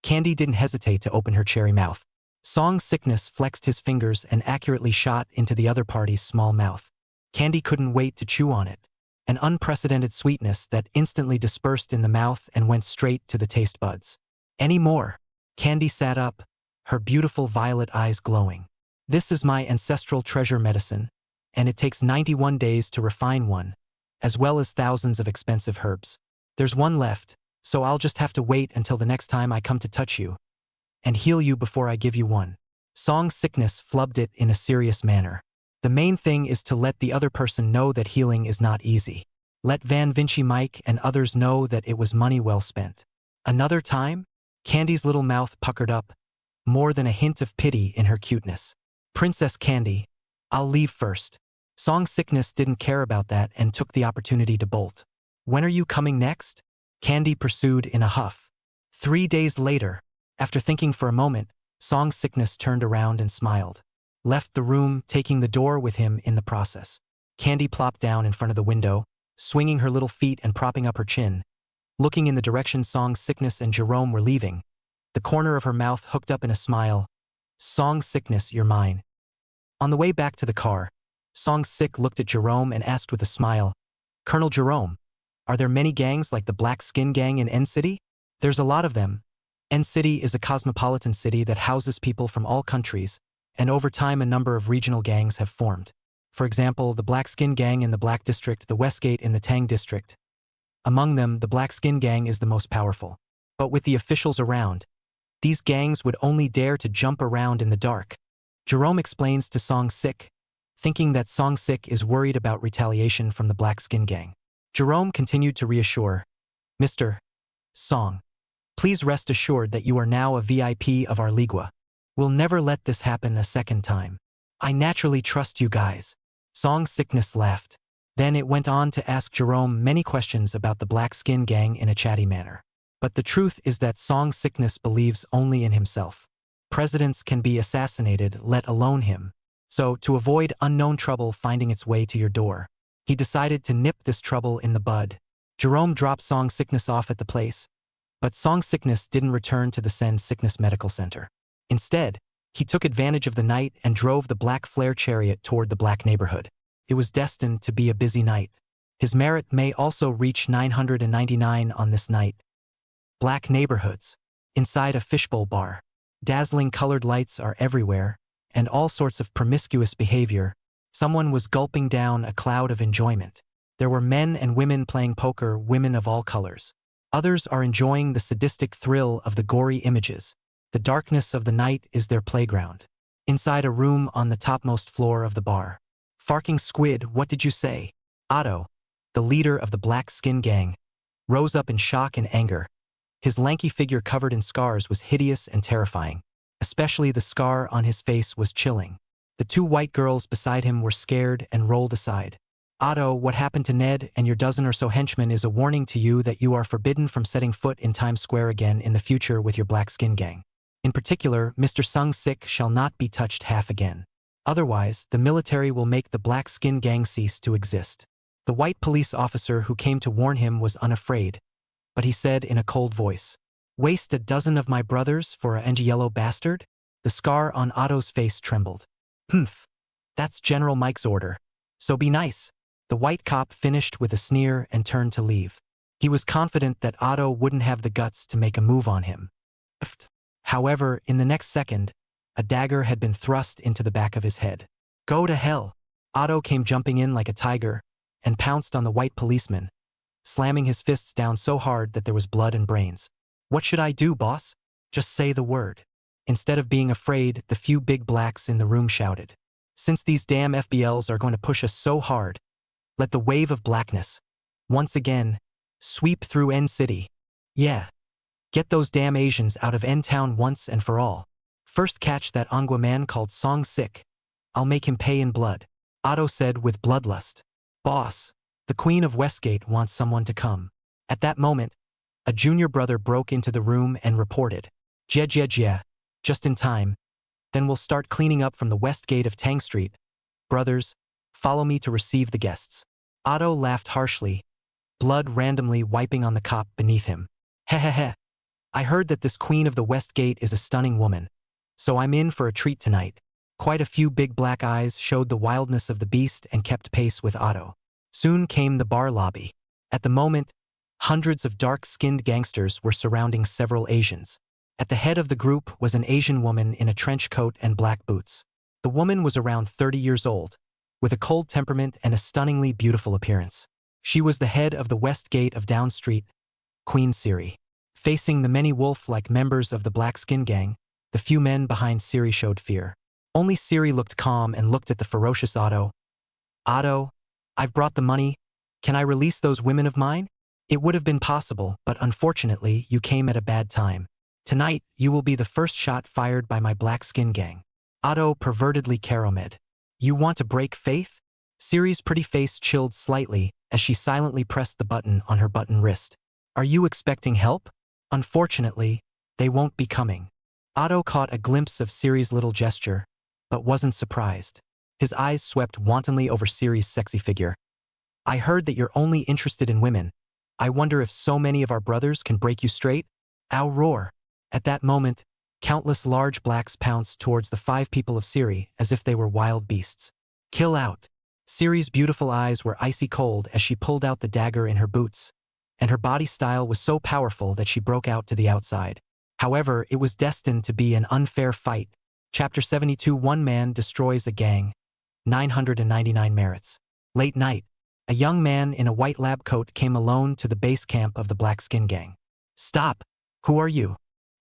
Candy didn't hesitate to open her cherry mouth. Song Sickness flexed his fingers and accurately shot into the other party's small mouth. Candy couldn't wait to chew on it. An unprecedented sweetness that instantly dispersed in the mouth and went straight to the taste buds. Any more? Candy sat up, her beautiful violet eyes glowing. This is my ancestral treasure medicine, and it takes 91 days to refine one, as well as thousands of expensive herbs. There's one left, so I'll just have to wait until the next time I come to touch you, and heal you before I give you one. Song Sickness flubbed it in a serious manner. The main thing is to let the other person know that healing is not easy. Let Van Vinci Mike and others know that it was money well spent. Another time? Candy's little mouth puckered up, more than a hint of pity in her cuteness. Princess Candy, I'll leave first. Song Sickness didn't care about that and took the opportunity to bolt. When are you coming next? Candy pursued in a huff. 3 days later, after thinking for a moment, Song Sickness turned around and smiled. Left the room, taking the door with him in the process. Candy plopped down in front of the window, swinging her little feet and propping up her chin, looking in the direction Song Sickness and Jerome were leaving. The corner of her mouth hooked up in a smile. Song Sickness, you're mine. On the way back to the car, Song Sick looked at Jerome and asked with a smile, Colonel Jerome, are there many gangs like the Black Skin Gang in N-City? There's a lot of them. N-City is a cosmopolitan city that houses people from all countries, and over time a number of regional gangs have formed. For example, the Black Skin Gang in the Black District, the Westgate in the Tang District. Among them, the Black Skin Gang is the most powerful. But with the officials around, these gangs would only dare to jump around in the dark. Jerome explains to Song Sik, thinking that Song Sik is worried about retaliation from the Black Skin Gang. Jerome continued to reassure, Mr. Song, please rest assured that you are now a VIP of our Ligua. We'll never let this happen a second time. I naturally trust you guys. Song Sickness laughed. Then it went on to ask Jerome many questions about the Black Skin Gang in a chatty manner. But the truth is that Song Sickness believes only in himself. Presidents can be assassinated, let alone him. So, to avoid unknown trouble finding its way to your door, he decided to nip this trouble in the bud. Jerome dropped Song Sickness off at the place, but Song Sickness didn't return to the Sen Sickness Medical Center. Instead, he took advantage of the night and drove the Black Flare chariot toward the Black neighborhood. It was destined to be a busy night. His merit may also reach 999 on this night. Black neighborhoods. Inside a fishbowl bar. Dazzling colored lights are everywhere, and all sorts of promiscuous behavior. Someone was gulping down a cloud of enjoyment. There were men and women playing poker, women of all colors. Others are enjoying the sadistic thrill of the gory images. The darkness of the night is their playground. Inside a room on the topmost floor of the bar. Farking Squid, what did you say? Otto, the leader of the Black Skin Gang, rose up in shock and anger. His lanky figure covered in scars was hideous and terrifying. Especially the scar on his face was chilling. The 2 white girls beside him were scared and rolled aside. Otto, what happened to Ned and your dozen or so henchmen is a warning to you that you are forbidden from setting foot in Times Square again in the future with your Black Skin Gang. In particular, Mr. Sung Sik shall not be touched half again. Otherwise, the military will make the Black Skin Gang cease to exist. The white police officer who came to warn him was unafraid, but he said in a cold voice, Waste a dozen of my brothers for a yellow bastard? The scar on Otto's face trembled. Humph, that's General Mike's order. So be nice. The white cop finished with a sneer and turned to leave. He was confident that Otto wouldn't have the guts to make a move on him. However, in the next second, a dagger had been thrust into the back of his head. Go to hell! Otto came jumping in like a tiger and pounced on the white policeman, slamming his fists down so hard that there was blood and brains. What should I do, boss? Just say the word. Instead of being afraid, the few big blacks in the room shouted. Since these damn FBLs are going to push us so hard, let the wave of blackness, once again, sweep through N City. Yeah. Get those damn Asians out of N Town once and for all. First catch that Angwa man called Song Sick. I'll make him pay in blood. Otto said with bloodlust. Boss, the Queen of Westgate wants someone to come. At that moment, a junior brother broke into the room and reported. Yeah, just in time. Then we'll start cleaning up from the west gate of Tang Street. Brothers, follow me to receive the guests. Otto laughed harshly, blood randomly wiping on the cop beneath him. Hehehe. I heard that this Queen of the West Gate is a stunning woman. So I'm in for a treat tonight. Quite a few big black eyes showed the wildness of the beast and kept pace with Otto. Soon came the bar lobby. At the moment, hundreds of dark-skinned gangsters were surrounding several Asians. At the head of the group was an Asian woman in a trench coat and black boots. The woman was around 30 years old, with a cold temperament and a stunningly beautiful appearance. She was the head of the West Gate of Down Street, Queen Siri. Facing the many wolf-like members of the Black Skin Gang, the few men behind Siri showed fear. Only Siri looked calm and looked at the ferocious Otto. Otto, I've brought the money. Can I release those women of mine? It would have been possible, but unfortunately, you came at a bad time. Tonight, you will be the first shot fired by my Black Skin Gang. Otto pervertedly caromed. You want to break faith? Siri's pretty face chilled slightly as she silently pressed the button on her button wrist. Are you expecting help? Unfortunately, they won't be coming. Otto caught a glimpse of Siri's little gesture, but wasn't surprised. His eyes swept wantonly over Siri's sexy figure. I heard that you're only interested in women. I wonder if so many of our brothers can break you straight? Ow roar. At that moment, countless large blacks pounced towards the 5 people of Siri as if they were wild beasts. Kill out. Siri's beautiful eyes were icy cold as she pulled out the dagger in her boots, and her body style was so powerful that she broke out to the outside. However, it was destined to be an unfair fight. Chapter 72 One Man Destroys a Gang. 999 merits. Late night, a young man in a white lab coat came alone to the base camp of the Black Skin Gang. Stop! Who are you?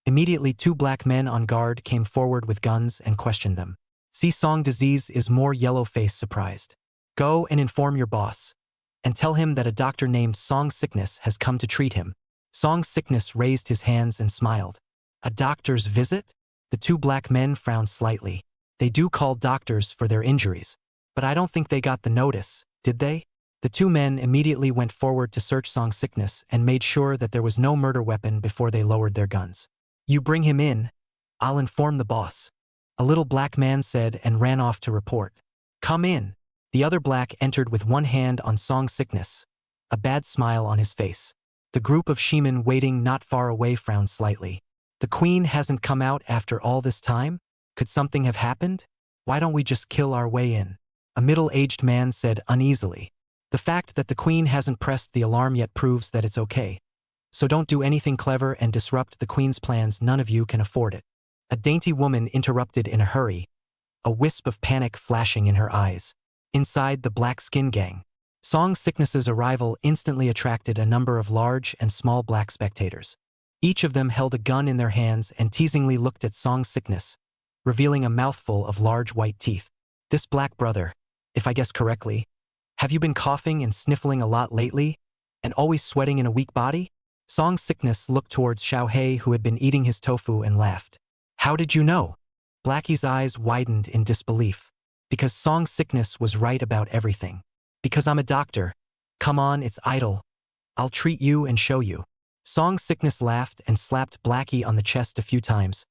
Immediately 2 black men on guard came forward with guns and questioned them. See Song Disease is more yellow-faced surprised. Go and inform your boss, and tell him that a doctor named Song Sickness has come to treat him. Song Sickness raised his hands and smiled. A doctor's visit? The 2 black men frowned slightly. They do call doctors for their injuries, but I don't think they got the notice, did they? The 2 men immediately went forward to search Song Sickness and made sure that there was no murder weapon before they lowered their guns. You bring him in. I'll inform the boss. A little black man said and ran off to report. Come in. The other black entered with one hand on Song Sickness, a bad smile on his face. The group of shemen waiting not far away frowned slightly. The queen hasn't come out after all this time? Could something have happened? Why don't we just kill our way in? A middle-aged man said uneasily. The fact that the queen hasn't pressed the alarm yet proves that it's okay. So don't do anything clever and disrupt the queen's plans. None of you can afford it. A dainty woman interrupted in a hurry, a wisp of panic flashing in her eyes. Inside the Black Skin Gang, Song Sickness's arrival instantly attracted a number of large and small black spectators. Each of them held a gun in their hands and teasingly looked at Song Sickness, revealing a mouthful of large white teeth. This black brother, if I guess correctly, have you been coughing and sniffling a lot lately, and always sweating in a weak body? Song Sickness looked towards Xiaohei, who had been eating his tofu, and laughed. How did you know? Blackie's eyes widened in disbelief. Because Song Sickness was right about everything. Because I'm a doctor. Come on, it's idle. I'll treat you and show you. Song Sickness laughed and slapped Blackie on the chest a few times,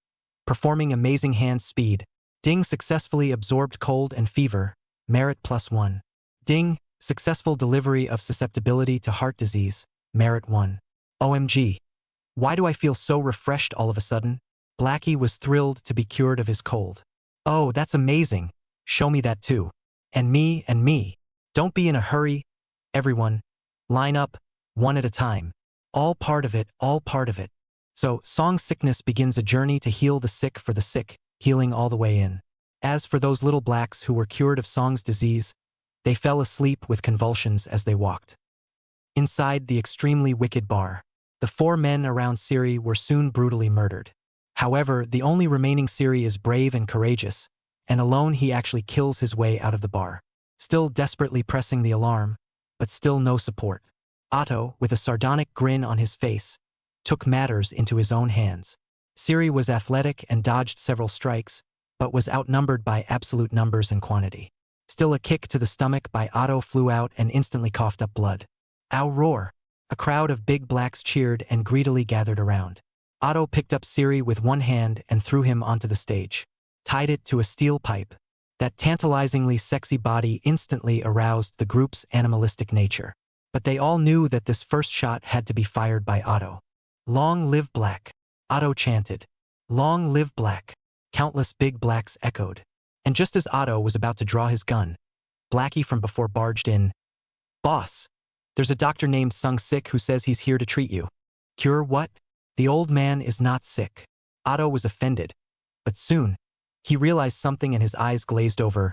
performing amazing hand speed. Ding successfully absorbed cold and fever, merit +1. Ding, successful delivery of susceptibility to heart disease, merit 1. OMG. Why do I feel so refreshed all of a sudden? Blackie was thrilled to be cured of his cold. Oh, that's amazing. Show me that too. And me, and me. Don't be in a hurry. Everyone, line up, one at a time. All part of it, all part of it. So, Song Sickness begins a journey to heal the sick for the sick, healing all the way in. As for those little blacks who were cured of Song's disease, they fell asleep with convulsions as they walked. Inside the extremely wicked bar, The 4 men around Siri were soon brutally murdered. However, the only remaining Siri is brave and courageous, and alone he actually kills his way out of the bar. Still desperately pressing the alarm, but still no support. Otto, with a sardonic grin on his face, took matters into his own hands. Siri was athletic and dodged several strikes, but was outnumbered by absolute numbers and quantity. Still, a kick to the stomach by Otto flew out and instantly coughed up blood. Ow, roar! A crowd of big blacks cheered and greedily gathered around. Otto picked up Siri with one hand and threw him onto the stage. Tied it to a steel pipe. That tantalizingly sexy body instantly aroused the group's animalistic nature. But they all knew that this first shot had to be fired by Otto. Long live Black! Otto chanted. Long live Black! Countless big blacks echoed. And just as Otto was about to draw his gun, Blackie from before barged in. Boss! There's a doctor named Sung Sik who says he's here to treat you. Cure what? The old man is not sick. Otto was offended. But soon, he realized something and his eyes glazed over.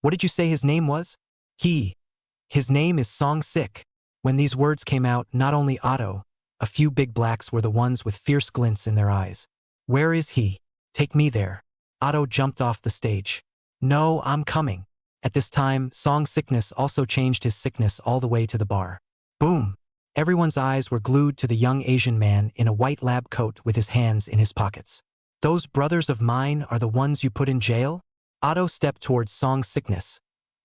What did you say his name was? His name is Song Sik. When these words came out, not only Otto, a few big blacks were the ones with fierce glints in their eyes. Where is he? Take me there. Otto jumped off the stage. No, I'm coming. At this time, Song Sickness also changed his sickness all the way to the bar. Boom! Everyone's eyes were glued to the young Asian man in a white lab coat with his hands in his pockets. Those brothers of mine are the ones you put in jail? Otto stepped towards Song Sickness,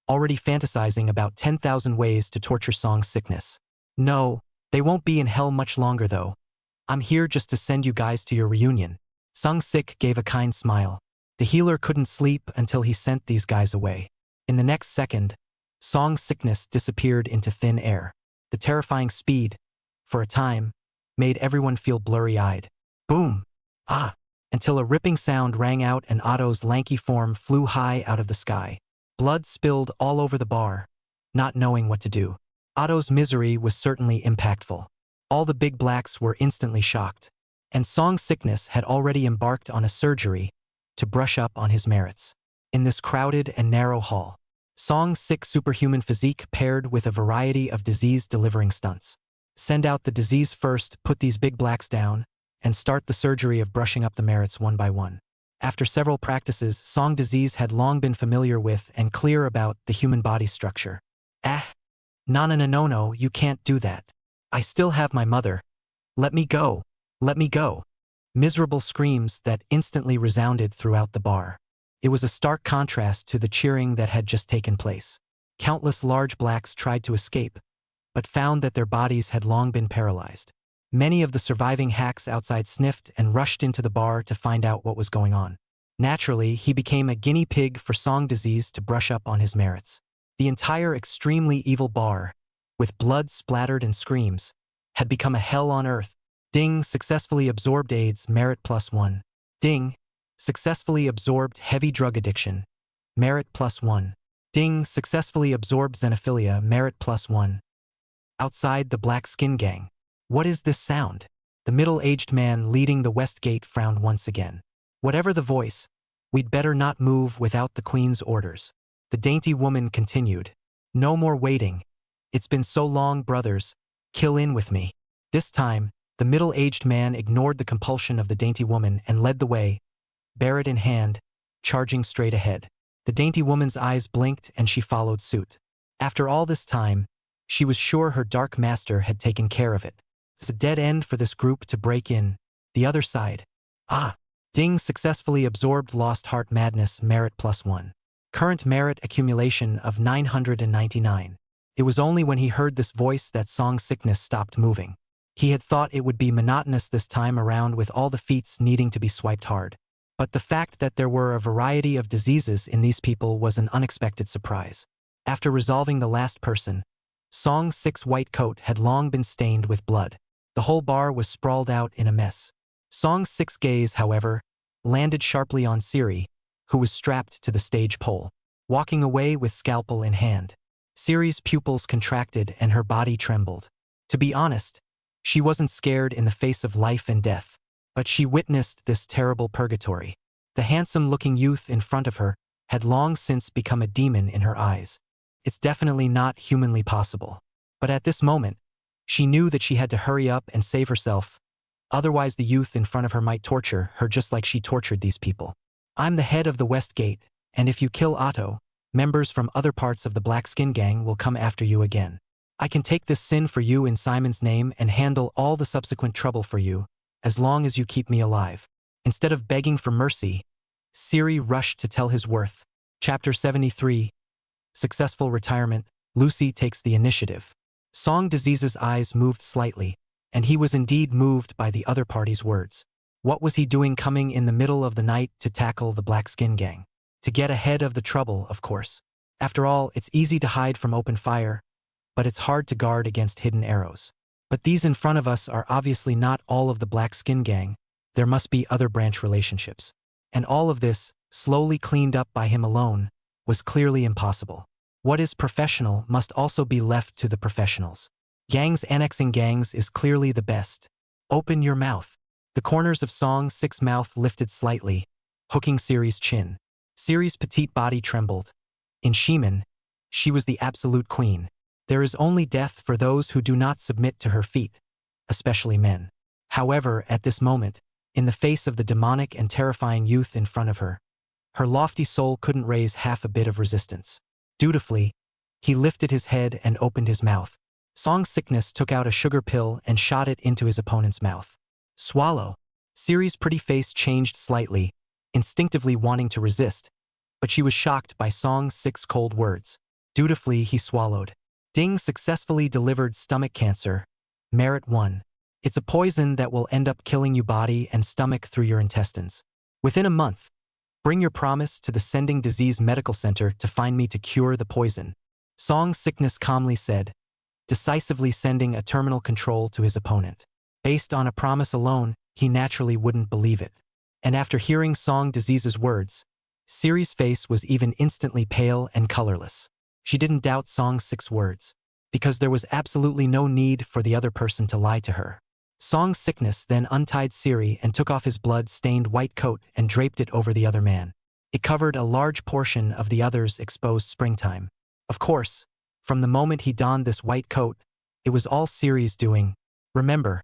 already fantasizing about 10,000 ways to torture Song Sickness. No, they won't be in hell much longer though. I'm here just to send you guys to your reunion. Sung Sik gave a kind smile. The healer couldn't sleep until he sent these guys away. In the next second, Song Sickness disappeared into thin air. The terrifying speed, for a time, made everyone feel blurry-eyed. Boom! Ah! Until a ripping sound rang out and Otto's lanky form flew high out of the sky. Blood spilled all over the bar, not knowing what to do. Otto's misery was certainly impactful. All the big blacks were instantly shocked. And Song Sickness had already embarked on a surgery to brush up on his merits. In this crowded and narrow hall, Song's sick superhuman physique paired with a variety of disease-delivering stunts. Send out the disease first, put these big blacks down, and start the surgery of brushing up the merits one by one. After several practices, Song Disease had long been familiar with and clear about the human body structure. No, you can't do that. I still have my mother. Let me go. Let me go. Miserable screams that instantly resounded throughout the bar. It was a stark contrast to the cheering that had just taken place. Countless large blacks tried to escape, but found that their bodies had long been paralyzed. Many of the surviving hacks outside sniffed and rushed into the bar to find out what was going on. Naturally, he became a guinea pig for Song Disease to brush up on his merits. The entire extremely evil bar, with blood splattered and screams, had become a hell on earth. Ding, successfully absorbed AIDS, merit +1. Ding, successfully absorbed heavy drug addiction, merit +1. Ding, successfully absorbed xenophilia, merit +1. Outside the Black Skin Gang. What is this sound? The middle-aged man leading the West Gate frowned once again. Whatever the voice, we'd better not move without the Queen's orders. The dainty woman continued. No more waiting. It's been so long, brothers. Kill in with me. This time, the middle-aged man ignored the compulsion of the dainty woman and led the way, barret in hand, charging straight ahead. The dainty woman's eyes blinked and she followed suit. After all this time, she was sure her dark master had taken care of it. It's a dead end for this group to break in. The other side. Ding, successfully absorbed lost heart madness, merit +1. Current merit accumulation of 999. It was only when he heard this voice that Song Sickness stopped moving. He had thought it would be monotonous this time around with all the feats needing to be swiped hard. But the fact that there were a variety of diseases in these people was an unexpected surprise. After resolving the last person, Song Sik's white coat had long been stained with blood. The whole bar was sprawled out in a mess. Song Sik's gaze, however, landed sharply on Siri, who was strapped to the stage pole, walking away with scalpel in hand. Siri's pupils contracted and her body trembled. To be honest, she wasn't scared in the face of life and death, but she witnessed this terrible purgatory. The handsome-looking youth in front of her had long since become a demon in her eyes. It's definitely not humanly possible. But at this moment, She knew that she had to hurry up and save herself, otherwise the youth in front of her might torture her just like she tortured these people. I'm the head of the West Gate, and if you kill Otto, members from other parts of the Black Skin Gang will come after you again. I can take this sin for you in Simon's name and handle all the subsequent trouble for you, as long as you keep me alive. Instead of begging for mercy, Siri rushed to tell his worth. Chapter 73. Successful Retirement. Lucy takes the initiative. Song Disease's eyes moved slightly, and he was indeed moved by the other party's words. What was he doing coming in the middle of the night to tackle the Black Skin Gang? To get ahead of the trouble, of course. After all, it's easy to hide from open fire, but it's hard to guard against hidden arrows. But these in front of us are obviously not all of the Black Skin Gang. There must be other branch relationships. And all of this, slowly cleaned up by him alone, was clearly impossible. What is professional must also be left to the professionals. Gangs annexing gangs is clearly the best. Open your mouth. The corners of Song 6's mouth lifted slightly, hooking Siri's chin. Siri's petite body trembled. In Shemin, she was the absolute queen. There is only death for those who do not submit to her feet, especially men. However, at this moment, in the face of the demonic and terrifying youth in front of her, her lofty soul couldn't raise half a bit of resistance. Dutifully, he lifted his head and opened his mouth. Song Sickness took out a sugar pill and shot it into his opponent's mouth. Swallow. Siri's pretty face changed slightly, instinctively wanting to resist, but she was shocked by Song 6's cold words. Dutifully, he swallowed. Ding successfully delivered stomach cancer. Merit 1. It's a poison that will end up killing you body and stomach through your intestines. Within a month, bring your promise to the Sending Disease Medical Center to find me to cure the poison. Song Sickness calmly said, decisively sending a terminal control to his opponent. Based on a promise alone, he naturally wouldn't believe it. And after hearing Song Disease's words, Siri's face was even instantly pale and colorless. She didn't doubt Song 6's words, because there was absolutely no need for the other person to lie to her. Song Sickness then untied Siri and took off his blood-stained white coat and draped it over the other man. It covered a large portion of the other's exposed springtime. Of course, from the moment he donned this white coat, it was all Siri's doing. Remember,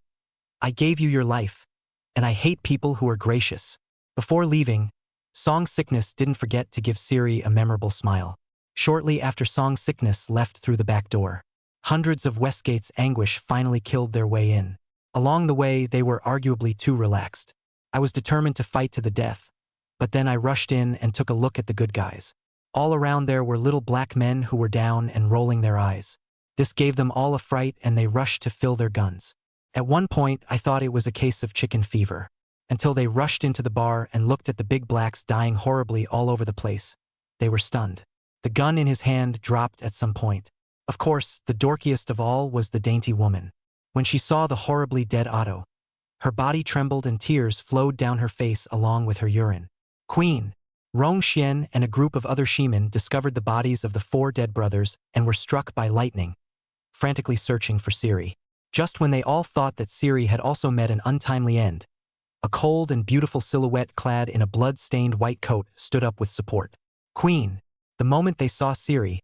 I gave you your life, and I hate people who are gracious. Before leaving, Song Sickness didn't forget to give Siri a memorable smile. Shortly after Song Sickness left through the back door, hundreds of Westgate's anguish finally killed their way in. Along the way, they were arguably too relaxed. I was determined to fight to the death, but then I rushed in and took a look at the good guys. All around there were little black men who were down and rolling their eyes. This gave them all a fright and they rushed to fill their guns. At one point, I thought it was a case of chicken fever, until they rushed into the bar and looked at the big blacks dying horribly all over the place. They were stunned. The gun in his hand dropped at some point. Of course, the dorkiest of all was the dainty woman. When she saw the horribly dead Otto, her body trembled and tears flowed down her face along with her urine. Queen Rong Xian and a group of other Shimen discovered the bodies of the 4 dead brothers and were struck by lightning, frantically searching for Siri. Just when they all thought that Siri had also met an untimely end, a cold and beautiful silhouette clad in a blood-stained white coat stood up with support. Queen. The moment they saw Siri,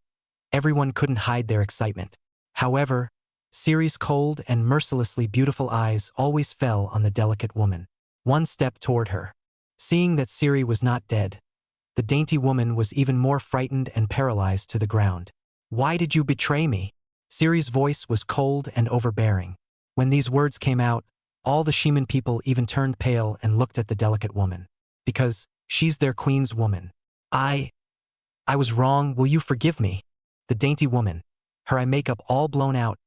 everyone couldn't hide their excitement. However, Siri's cold and mercilessly beautiful eyes always fell on the delicate woman. One step toward her. Seeing that Siri was not dead, the dainty woman was even more frightened and paralyzed to the ground. Why did you betray me? Siri's voice was cold and overbearing. When these words came out, all the Shimen people even turned pale and looked at the delicate woman. Because she's their queen's woman. I was wrong, will you forgive me? The dainty woman, her eye makeup all blown out,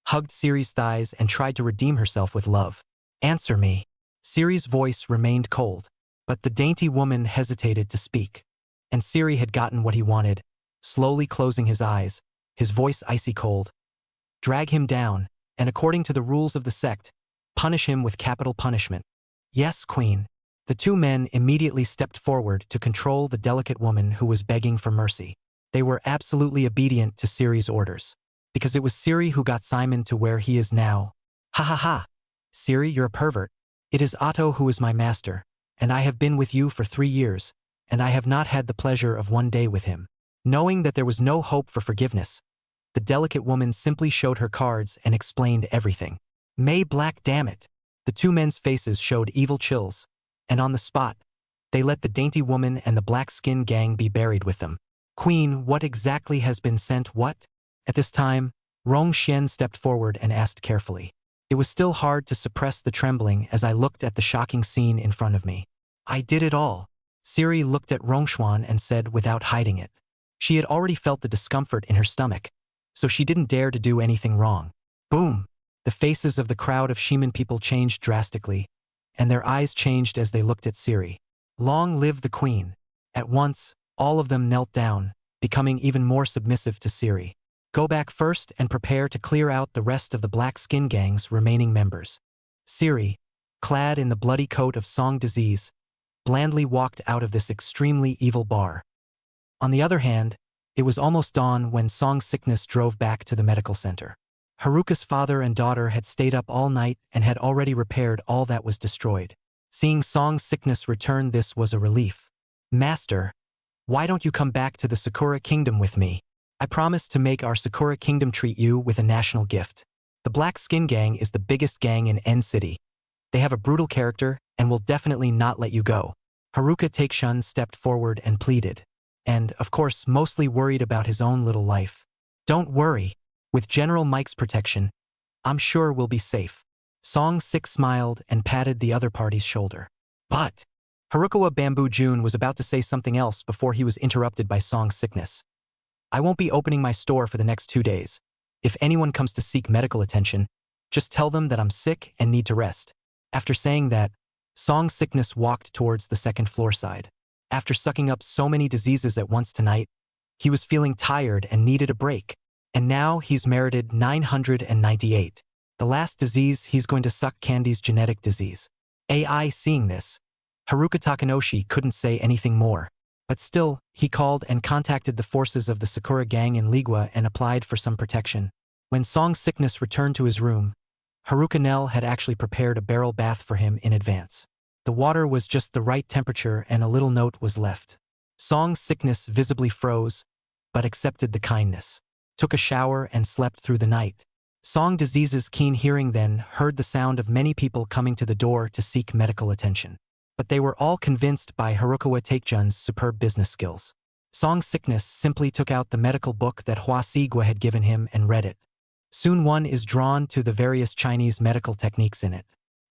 hugged Siri's thighs and tried to redeem herself with love. Answer me. Siri's voice remained cold, but the dainty woman hesitated to speak. And Siri had gotten what he wanted, slowly closing his eyes, his voice icy cold. Drag him down, and according to the rules of the sect, punish him with capital punishment. Yes, Queen. The 2 men immediately stepped forward to control the delicate woman who was begging for mercy. They were absolutely obedient to Siri's orders, because it was Siri who got Simon to where he is now. Ha ha ha! Siri, you're a pervert. It is Otto who is my master, and I have been with you for 3 years, and I have not had the pleasure of one day with him. Knowing that there was no hope for forgiveness, The delicate woman simply showed her cards and explained everything. May Black, damn it. The two men's faces showed evil chills, and on the spot, they let the dainty woman and the black skin gang be buried with them. Queen, what exactly has been sent, what? At this time, Rong Xian stepped forward and asked carefully. It was still hard to suppress the trembling as I looked at the shocking scene in front of me. I did it all. Siri looked at Rongshuan and said without hiding it. She had already felt the discomfort in her stomach, so she didn't dare to do anything wrong. Boom! The faces of the crowd of Shiman people changed drastically, and their eyes changed as they looked at Siri. Long live the queen. At once, all of them knelt down, becoming even more submissive to Siri. Go back first and prepare to clear out the rest of the Black Skin Gang's remaining members. Siri, clad in the bloody coat of Song Disease, blandly walked out of this extremely evil bar. On the other hand, it was almost dawn when Song Sickness drove back to the medical center. Haruka's father and daughter had stayed up all night and had already repaired all that was destroyed. Seeing Song Sickness return, this was a relief. Master, why don't you come back to the Sakura Kingdom with me? I promise to make our Sakura Kingdom treat you with a national gift. The Black Skin Gang is the biggest gang in N City. They have a brutal character and will definitely not let you go. Haruka Takeshun stepped forward and pleaded. And, of course, mostly worried about his own little life. Don't worry. With General Mike's protection, I'm sure we'll be safe. Song Six smiled and patted the other party's shoulder. But Harukawa Bamboo June was about to say something else before he was interrupted by Song Sickness. I won't be opening my store for the next 2 days. If anyone comes to seek medical attention, just tell them that I'm sick and need to rest. After saying that, Song Sickness walked towards the second floor side. After sucking up so many diseases at once tonight, he was feeling tired and needed a break. And now he's merited 998. The last disease he's going to suck Candy's genetic disease. AI seeing this, Haruka Takanoshi couldn't say anything more. But still, he called and contacted the forces of the Sakura gang in Ligua and applied for some protection. When Song Sickness returned to his room, Haruka Nell had actually prepared a barrel bath for him in advance. The water was just the right temperature and a little note was left. Song Sickness visibly froze, but accepted the kindness. Took a shower and slept through the night. Song Disease's keen hearing then heard the sound of many people coming to the door to seek medical attention. But they were all convinced by Harukawa Takejun's superb business skills. Song Sickness simply took out the medical book that Hua Sigua had given him and read it. Soon one is drawn to the various Chinese medical techniques in it.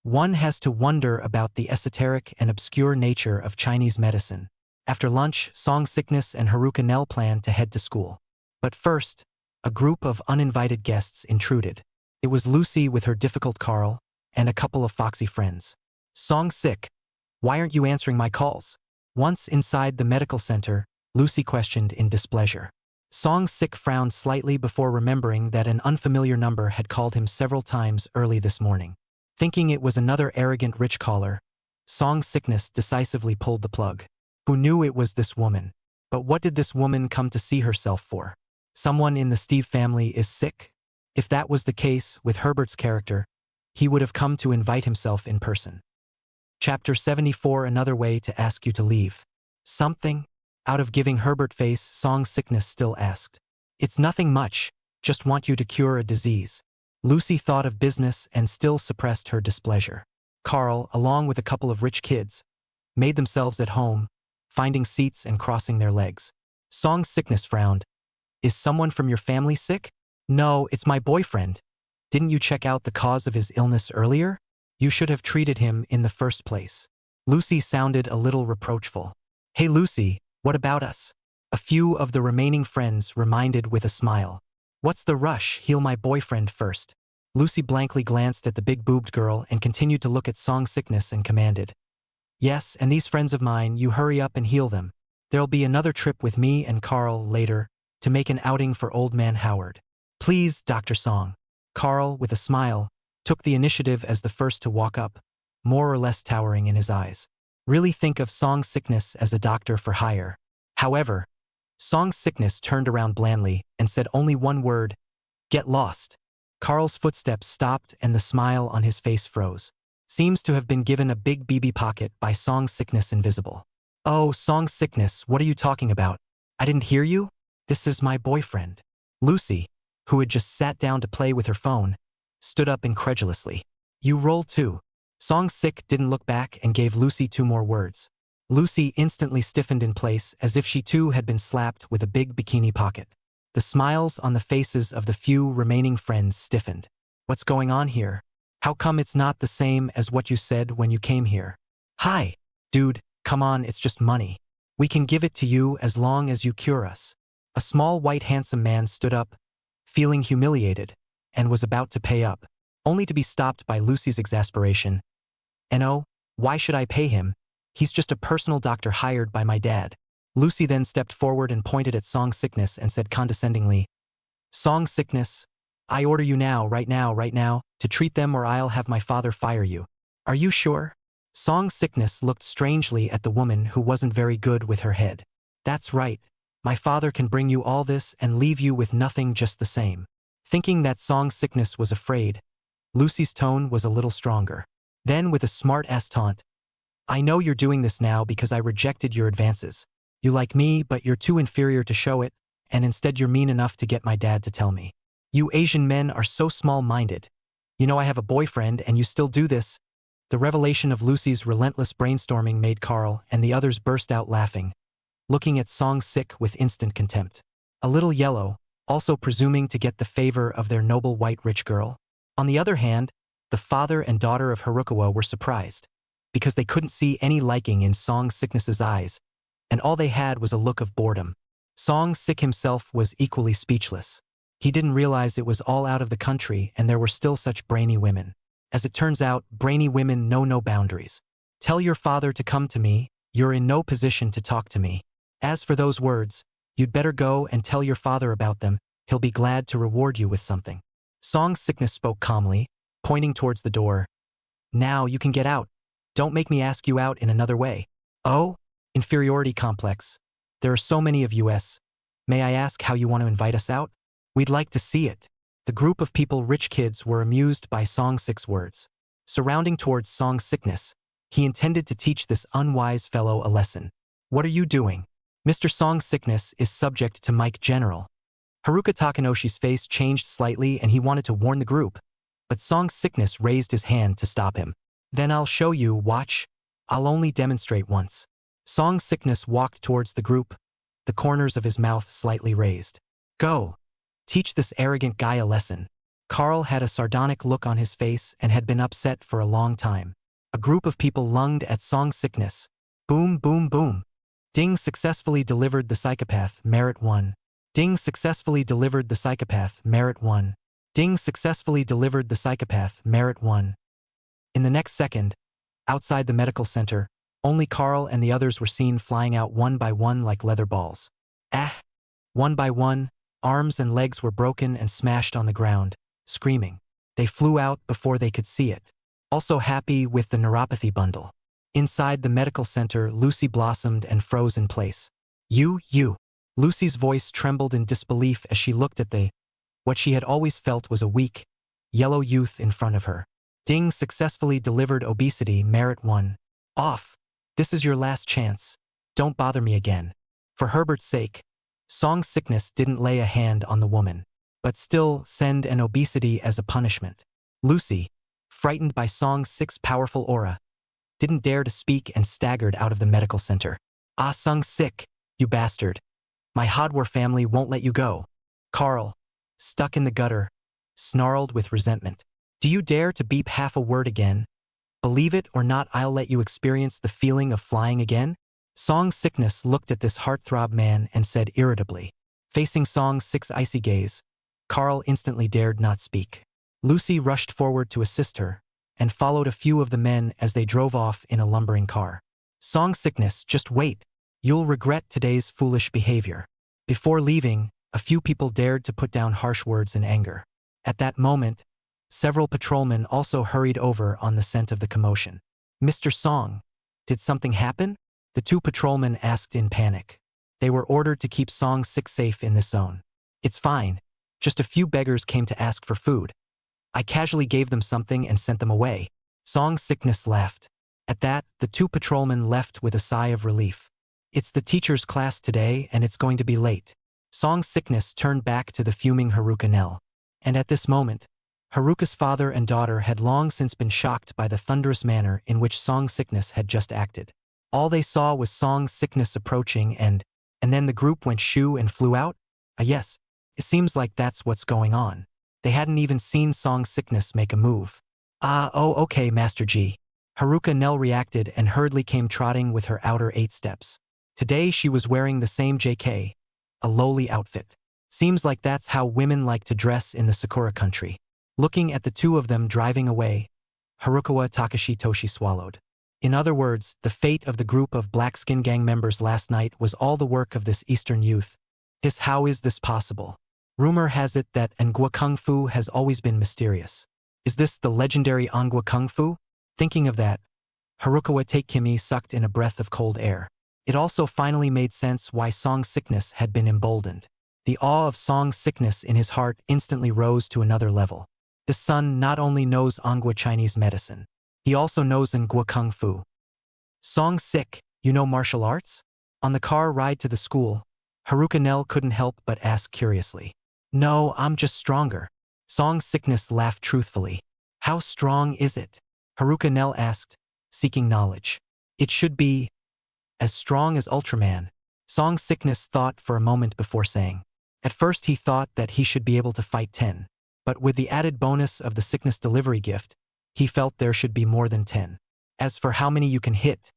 One has to wonder about the esoteric and obscure nature of Chinese medicine. After lunch, Song Sickness and Haruka Nell planned to head to school. But first, a group of uninvited guests intruded. It was Lucy with her difficult Carl, and a couple of foxy friends. Song Sick, why aren't you answering my calls? Once inside the medical center, Lucy questioned in displeasure. Song Sick frowned slightly before remembering that an unfamiliar number had called him several times early this morning. Thinking it was another arrogant rich caller, Song Sickness decisively pulled the plug. Who knew it was this woman? But what did this woman come to see herself for? Someone in the Steve family is sick? If that was the case with Herbert's character, he would have come to invite himself in person. Chapter 74, Another Way to Ask You to Leave. Something? Out of giving Herbert face, Song Sickness still asked. It's nothing much, just want you to cure a disease. Lucy thought of business and still suppressed her displeasure. Carl, along with a couple of rich kids, made themselves at home, finding seats and crossing their legs. Song Sickness frowned. Is someone from your family sick? No, it's my boyfriend. Didn't you check out the cause of his illness earlier? You should have treated him in the first place. Lucy sounded a little reproachful. Hey Lucy, what about us? A few of the remaining friends reminded with a smile. What's the rush? Heal my boyfriend first. Lucy blankly glanced at the big-boobed girl and continued to look at Song Sickness and commanded. Yes, and these friends of mine, you hurry up and heal them. There'll be another trip with me and Carl later to make an outing for Old Man Howard. Please, Dr. Song. Carl, with a smile, took the initiative as the first to walk up, more or less towering in his eyes. Really think of Song Sickness as a doctor for hire. However, Song Sickness turned around blandly and said only one word, get lost. Carl's footsteps stopped and the smile on his face froze. Seems to have been given a big BB pocket by Song Sickness Invisible. Oh, Song Sickness, what are you talking about? I didn't hear you? This is my boyfriend. Lucy, who had just sat down to play with her phone, stood up incredulously. You roll too. Song Sik didn't look back and gave Lucy 2 more words. Lucy instantly stiffened in place as if she too had been slapped with a big bikini pocket. The smiles on the faces of the few remaining friends stiffened. What's going on here? How come it's not the same as what you said when you came here? Hi, dude, come on, it's just money. We can give it to you as long as you cure us. A small white handsome man stood up, feeling humiliated, and was about to pay up, only to be stopped by Lucy's exasperation. And oh, why should I pay him? He's just a personal doctor hired by my dad. Lucy then stepped forward and pointed at Song Sickness and said condescendingly, Song Sickness, I order you now, right now, to treat them or I'll have my father fire you. Are you sure? Song Sickness looked strangely at the woman who wasn't very good with her head. That's right. My father can bring you all this and leave you with nothing just the same. Thinking that Song Sickness was afraid, Lucy's tone was a little stronger. Then with a smart-ass taunt, I know you're doing this now because I rejected your advances. You like me, but you're too inferior to show it, and instead you're mean enough to get my dad to tell me. You Asian men are so small-minded. You know I have a boyfriend and you still do this. The revelation of Lucy's relentless brainstorming made Carl and the others burst out laughing, looking at Song Sik with instant contempt. A little yellow, also presuming to get the favor of their noble white rich girl. On the other hand, the father and daughter of Harukawa were surprised, because they couldn't see any liking in Song Sickness's eyes, and all they had was a look of boredom. Song Sik himself was equally speechless. He didn't realize it was all out of the country and there were still such brainy women. As it turns out, brainy women know no boundaries. Tell your father to come to me, you're in no position to talk to me. As for those words, you'd better go and tell your father about them, he'll be glad to reward you with something. Song Sickness spoke calmly, pointing towards the door. Now you can get out. Don't make me ask you out in another way. Oh? Inferiority complex. There are so many of us. May I ask how you want to invite us out? We'd like to see it. The group of people rich kids were amused by Song Sik's words. Surrounding towards Song Sickness, he intended to teach this unwise fellow a lesson. What are you doing? Mr. Song Sickness is subject to Mike General. Haruka Takanoshi's face changed slightly and he wanted to warn the group, but Song Sickness raised his hand to stop him. Then I'll show you, watch. I'll only demonstrate once. Song Sickness walked towards the group, the corners of his mouth slightly raised. Go. Teach this arrogant guy a lesson. Carl had a sardonic look on his face and had been upset for a long time. A group of people lunged at Song Sickness. Boom, boom, boom. Ding successfully delivered the psychopath, merit 1. Ding successfully delivered the psychopath, merit 1. Ding successfully delivered the psychopath, merit 1. In the next second, outside the medical center, only Carl and the others were seen flying out one by one like leather balls. One by one, arms and legs were broken and smashed on the ground, screaming. They flew out before they could see it. Also happy with the neuropathy bundle. Inside the medical center, Lucy blossomed and froze in place. You. Lucy's voice trembled in disbelief as she looked at what she had always felt was a weak, yellow youth in front of her. Ding successfully delivered obesity, merit 1. Off. This is your last chance. Don't bother me again. For Herbert's sake, Song Sickness didn't lay a hand on the woman, but still send an obesity as a punishment. Lucy, frightened by Song Sik's powerful aura, didn't dare to speak and staggered out of the medical center. Ah, Song Sik, you bastard. My Hadwar family won't let you go. Carl, stuck in the gutter, snarled with resentment. Do you dare to beep half a word again? Believe it or not, I'll let you experience the feeling of flying again? Song Sickness looked at this heartthrob man and said irritably. Facing Song Sik's icy gaze, Carl instantly dared not speak. Lucy rushed forward to assist her, and followed a few of the men as they drove off in a lumbering car. Song Sickness, just wait. You'll regret today's foolish behavior. Before leaving, a few people dared to put down harsh words in anger. At that moment, several patrolmen also hurried over on the scent of the commotion. Mr. Song, did something happen? The two patrolmen asked in panic. They were ordered to keep Song Sik safe in this zone. It's fine. Just a few beggars came to ask for food. I casually gave them something and sent them away. Song Sickness laughed. At that, the two patrolmen left with a sigh of relief. It's the teacher's class today and it's going to be late. Song sickness turned back to the fuming Haruka Nell. And at this moment, Haruka's father and daughter had long since been shocked by the thunderous manner in which Song sickness had just acted. All they saw was Song sickness approaching and then the group went shoo and flew out? Yes, it seems like that's what's going on. They hadn't even seen Song sickness make a move. Oh okay Master G. Haruka Nell reacted and hurriedly came trotting with her outer 8 steps. Today she was wearing the same JK, a lowly outfit. Seems like that's how women like to dress in the Sakura country. Looking at the two of them driving away, Harukawa Takashi Toshi swallowed. In other words, the fate of the group of Black Skin Gang members last night was all the work of this Eastern youth. How is this possible? Rumor has it that Angua Kung Fu has always been mysterious. Is this the legendary Angua Kung Fu? Thinking of that, Harukawa Takemi sucked in a breath of cold air. It also finally made sense why Song sickness had been emboldened. The awe of Song sickness in his heart instantly rose to another level. This son not only knows Angua Chinese medicine, he also knows Angua Kung Fu. Song sick, you know martial arts? On the car ride to the school, Haruka Nell couldn't help but ask curiously. No, I'm just stronger. Song sickness laughed truthfully. How strong is it? Haruka Nell asked, seeking knowledge. It should be as strong as Ultraman. Song sickness thought for a moment before saying. At first he thought that he should be able to fight 10. But with the added bonus of the sickness delivery gift, he felt there should be more than 10. As for how many you can hit,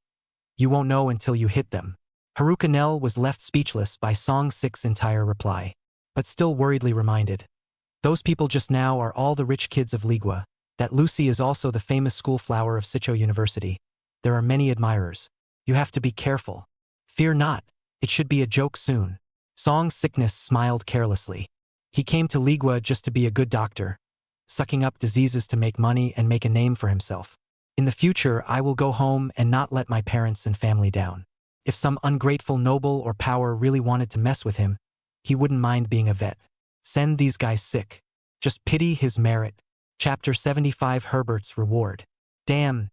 you won't know until you hit them. Haruka Nell was left speechless by Song Sick's entire reply, but still worriedly reminded. Those people just now are all the rich kids of Ligua. That Lucy is also the famous school flower of Sicho University. There are many admirers. You have to be careful. Fear not, it should be a joke soon. Song sickness smiled carelessly. He came to Ligua just to be a good doctor, sucking up diseases to make money and make a name for himself. In the future, I will go home and not let my parents and family down. If some ungrateful noble or power really wanted to mess with him, he wouldn't mind being a vet. Send these guys sick. Just pity his merit. Chapter 75 Herbert's Reward. Damn.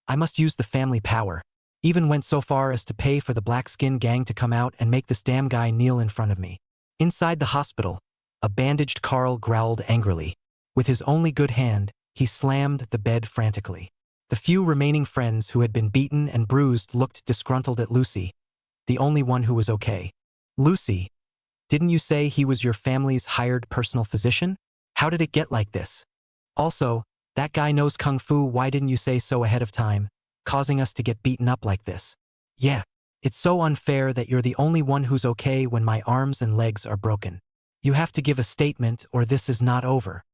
I must use the family power. Even went so far as to pay for the Black Skin Gang to come out and make this damn guy kneel in front of me. Inside the hospital, a bandaged Carl growled angrily. With his only good hand, he slammed the bed frantically. The few remaining friends who had been beaten and bruised looked disgruntled at Lucy, the only one who was okay. Lucy, didn't you say he was your family's hired personal physician? How did it get like this? Also, that guy knows Kung Fu, why didn't you say so ahead of time, causing us to get beaten up like this? Yeah, it's so unfair that you're the only one who's okay when my arms and legs are broken. You have to give a statement or this is not over.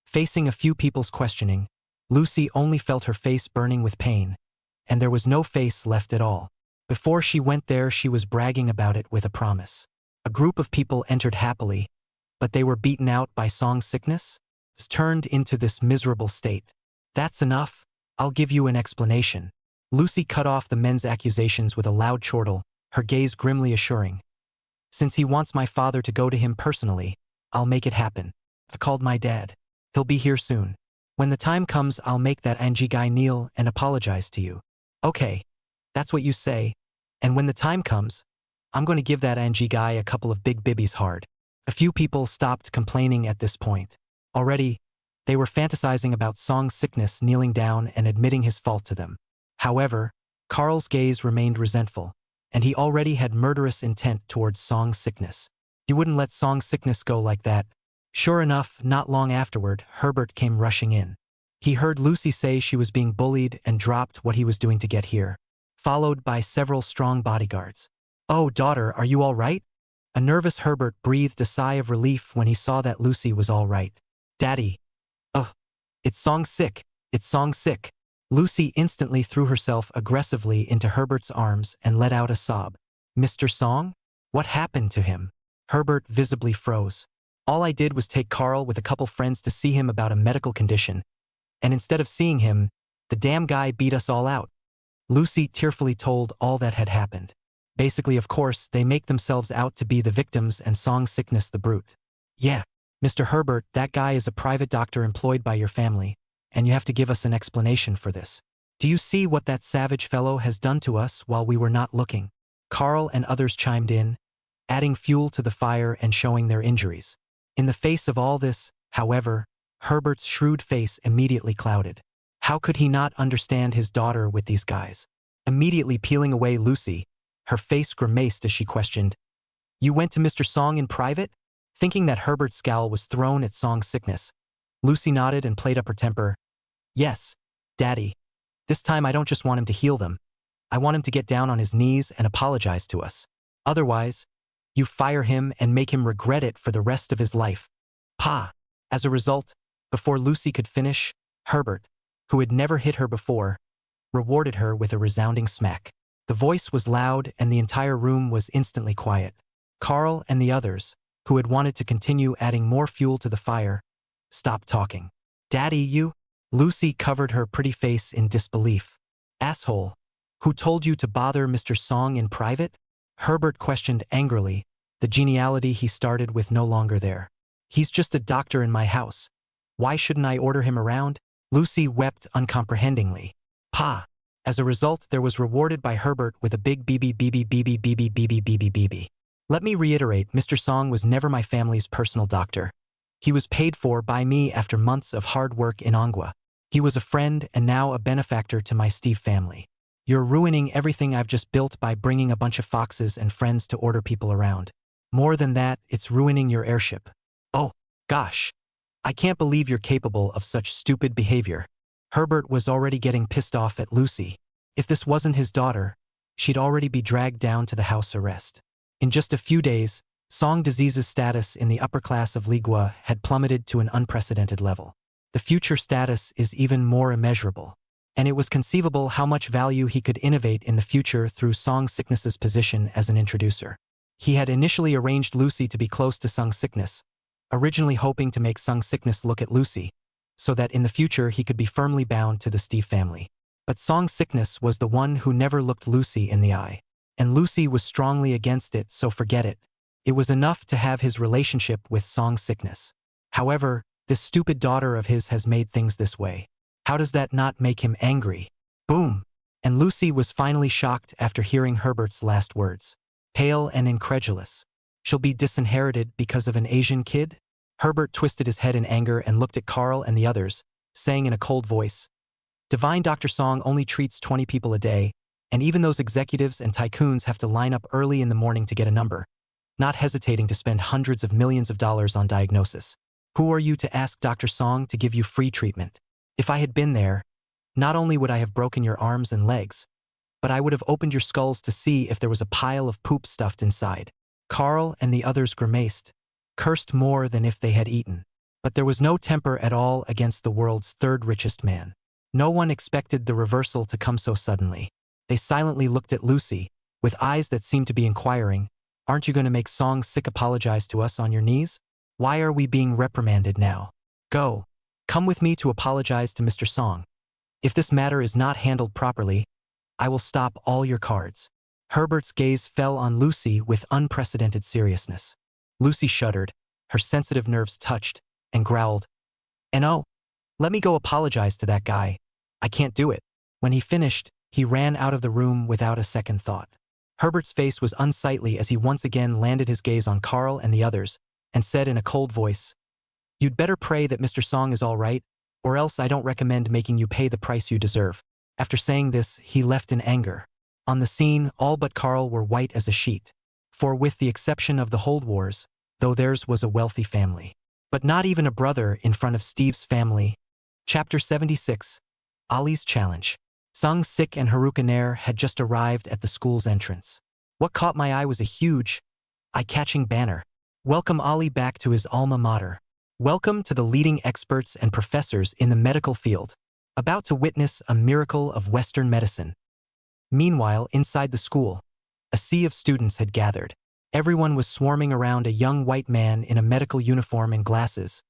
Facing a few people's questioning, Lucy only felt her face burning with pain, and there was no face left at all. Before she went there, she was bragging about it with a promise. A group of people entered happily, but they were beaten out by Song sickness, turned into this miserable state. That's enough, I'll give you an explanation. Lucy cut off the men's accusations with a loud chortle, her gaze grimly assuring. Since he wants my father to go to him personally, I'll make it happen. I called my dad. He'll be here soon. When the time comes, I'll make that Angie guy kneel and apologize to you. Okay, that's what you say. And when the time comes, I'm going to give that Angie guy a couple of big bibbies hard. A few people stopped complaining at this point. Already, they were fantasizing about Song sickness kneeling down and admitting his fault to them. However, Carl's gaze remained resentful, and he already had murderous intent towards Song sickness. He wouldn't let Song sickness go like that. Sure enough, not long afterward, Herbert came rushing in. He heard Lucy say she was being bullied and dropped what he was doing to get here, followed by several strong bodyguards. Oh, daughter, are you all right? A nervous Herbert breathed a sigh of relief when he saw that Lucy was all right. Daddy. Ugh. It's Song sick. It's Song sick. Lucy instantly threw herself aggressively into Herbert's arms and let out a sob. Mr. Song? What happened to him? Herbert visibly froze. All I did was take Carl with a couple friends to see him about a medical condition, and instead of seeing him, the damn guy beat us all out. Lucy tearfully told all that had happened. Basically, of course, they make themselves out to be the victims and Song sickness the brute. Yeah, Mr. Herbert, that guy is a private doctor employed by your family, and you have to give us an explanation for this. Do you see what that savage fellow has done to us while we were not looking? Carl and others chimed in, adding fuel to the fire and showing their injuries. In the face of all this, however, Herbert's shrewd face immediately clouded. How could he not understand his daughter with these guys? Immediately peeling away Lucy, her face grimaced as she questioned, "You went to Mr. Song in private?" Thinking that Herbert's scowl was thrown at Song's sickness, Lucy nodded and played up her temper. "Yes, Daddy. This time I don't just want him to heal them. I want him to get down on his knees and apologize to us. Otherwise, you fire him and make him regret it for the rest of his life." Pa! As a result, before Lucy could finish, Herbert, who had never hit her before, rewarded her with a resounding smack. The voice was loud and the entire room was instantly quiet. Carl and the others, who had wanted to continue adding more fuel to the fire, stopped talking. "Daddy, you?" Lucy covered her pretty face in disbelief. "Asshole. Who told you to bother Mr. Song in private?" Herbert questioned angrily, the geniality he started with no longer there. "He's just a doctor in my house. Why shouldn't I order him around?" Lucy wept uncomprehendingly. Pa! As a result, there was rewarded by Herbert with a big BB. "Let me reiterate, Mr. Song was never my family's personal doctor. He was paid for by me after months of hard work in Manhwa. He was a friend and now a benefactor to my Steve family. You're ruining everything I've just built by bringing a bunch of foxes and friends to order people around. More than that, it's ruining your airship. Oh, gosh. I can't believe you're capable of such stupid behavior." Herbert was already getting pissed off at Lucy. If this wasn't his daughter, she'd already be dragged down to the house arrest. In just a few days, Song disease's status in the upper class of Ligua had plummeted to an unprecedented level. The future status is even more immeasurable, and it was conceivable how much value he could innovate in the future through Song Sickness's position as an introducer. He had initially arranged Lucy to be close to Song Sickness, originally hoping to make Song Sickness look at Lucy, so that in the future he could be firmly bound to the Steve family. But Song Sickness was the one who never looked Lucy in the eye. And Lucy was strongly against it, so forget it. It was enough to have his relationship with Song Sickness. However, this stupid daughter of his has made things this way. How does that not make him angry? Boom! And Lucy was finally shocked after hearing Herbert's last words. Pale and incredulous. She'll be disinherited because of an Asian kid? Herbert twisted his head in anger and looked at Carl and the others, saying in a cold voice, "Divine Dr. Song only treats 20 people a day, and even those executives and tycoons have to line up early in the morning to get a number, not hesitating to spend hundreds of millions of dollars on diagnosis. Who are you to ask Dr. Song to give you free treatment? If I had been there, not only would I have broken your arms and legs, but I would have opened your skulls to see if there was a pile of poop stuffed inside." Carl and the others grimaced, cursed more than if they had eaten. But there was no temper at all against the world's third richest man. No one expected the reversal to come so suddenly. They silently looked at Lucy, with eyes that seemed to be inquiring, "Aren't you going to make Song Sick apologize to us on your knees? Why are we being reprimanded now? Go. Come with me to apologize to Mr. Song. If this matter is not handled properly, I will stop all your cards." Herbert's gaze fell on Lucy with unprecedented seriousness. Lucy shuddered, her sensitive nerves touched, and growled, "And oh, let me go apologize to that guy. I can't do it." When he finished, he ran out of the room without a second thought. Herbert's face was unsightly as he once again landed his gaze on Carl and the others, and said in a cold voice, "You'd better pray that Mr. Song is all right, or else I don't recommend making you pay the price you deserve." After saying this, he left in anger. On the scene, all but Carl were white as a sheet. For with the exception of the Holdwars, though theirs was a wealthy family. But not even a brother in front of Steve's family. Chapter 76. Ali's Challenge. Sung Sik and Haruka Nair had just arrived at the school's entrance. What caught my eye was a huge, eye-catching banner. "Welcome Ali back to his alma mater. Welcome to the leading experts and professors in the medical field, about to witness a miracle of Western medicine." Meanwhile, inside the school, a sea of students had gathered. Everyone was swarming around a young white man in a medical uniform and glasses,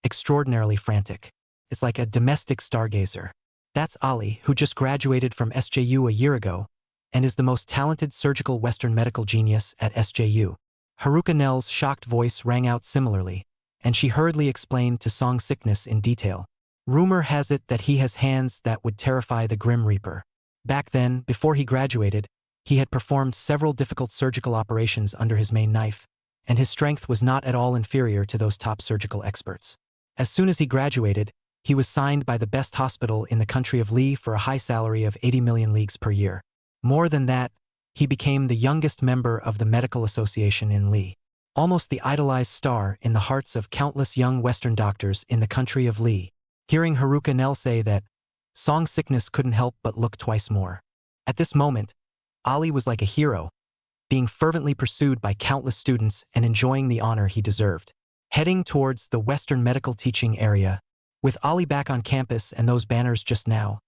extraordinarily frantic. It's like a domestic stargazer. That's Ali, who just graduated from SJU a year ago, and is the most talented surgical Western medical genius at SJU. Haruka Nell's shocked voice rang out similarly, and she hurriedly explained to Song Sickness in detail. Rumor has it that he has hands that would terrify the Grim Reaper. Back then, before he graduated, He had performed several difficult surgical operations under his main knife, and his strength was not at all inferior to those top surgical experts. As soon as he graduated, he was signed by the best hospital in the country of Li for a high salary of 80 million leagues per year. More than that, he became the youngest member of the medical association in Li, almost the idolized star in the hearts of countless young Western doctors in the country of Li. Hearing Haruka Nell say that, Song Sickness couldn't help but look twice more. At this moment, Ali was like a hero, being fervently pursued by countless students and enjoying the honor he deserved. Heading towards the Western medical teaching area, with Ali back on campus and those banners just now,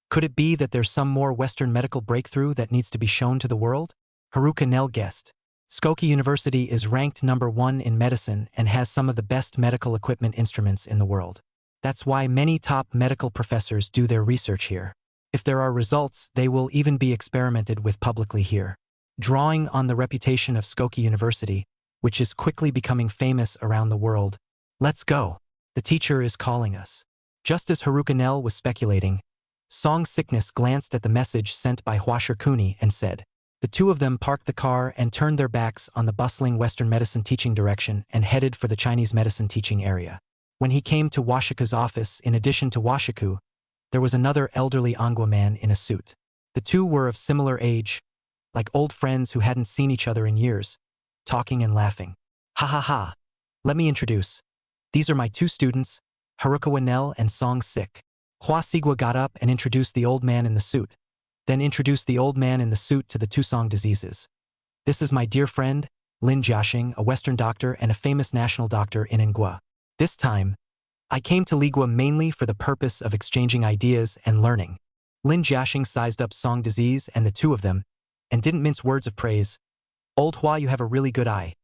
could it be that there's some more Western medical breakthrough that needs to be shown to the world? Haruka Nell guessed. Skokie University is ranked #1 in medicine and has some of the best medical equipment instruments in the world. That's why many top medical professors do their research here. If there are results, they will even be experimented with publicly here. Drawing on the reputation of Skokie University, which is quickly becoming famous around the world, let's go. The teacher is calling us. Just as Haruka Nell was speculating, Song Sickness glanced at the message sent by Hua Shikuni and said. The two of them parked the car and turned their backs on the bustling Western medicine teaching direction and headed for the Chinese medicine teaching area. When he came to Washiku's office, in addition to Washiku, there was another elderly Angwa man in a suit. The two were of similar age, like old friends who hadn't seen each other in years, talking and laughing. Ha ha ha. Let me introduce. These are my two students, Haruka Nell and Song Sick. Hua Sigwa got up and introduced the old man in the suit, then introduced the old man in the suit to the two Song diseases. This is my dear friend, Lin Jiaxing, a Western doctor and a famous national doctor in Ngwa. This time, I came to Ligua mainly for the purpose of exchanging ideas and learning. Lin Jiaxing sized up Song disease and the two of them, and didn't mince words of praise. Old Hua, you have a really good eye.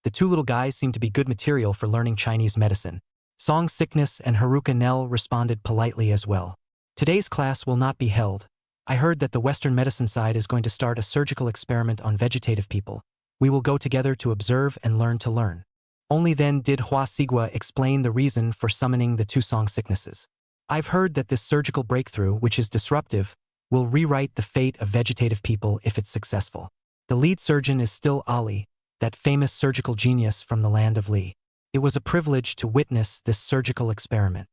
The two little guys seem to be good material for learning Chinese medicine. Song Sickness and Haruka Nell responded politely as well. Today's class will not be held. I heard that the Western medicine side is going to start a surgical experiment on vegetative people. We will go together to observe and learn to learn. Only then did Hua Sigwa explain the reason for summoning the two Song Sicknesses. I've heard that this surgical breakthrough, which is disruptive, will rewrite the fate of vegetative people if it's successful. The lead surgeon is still Ali, that famous surgical genius from the land of Li. It was a privilege to witness this surgical experiment.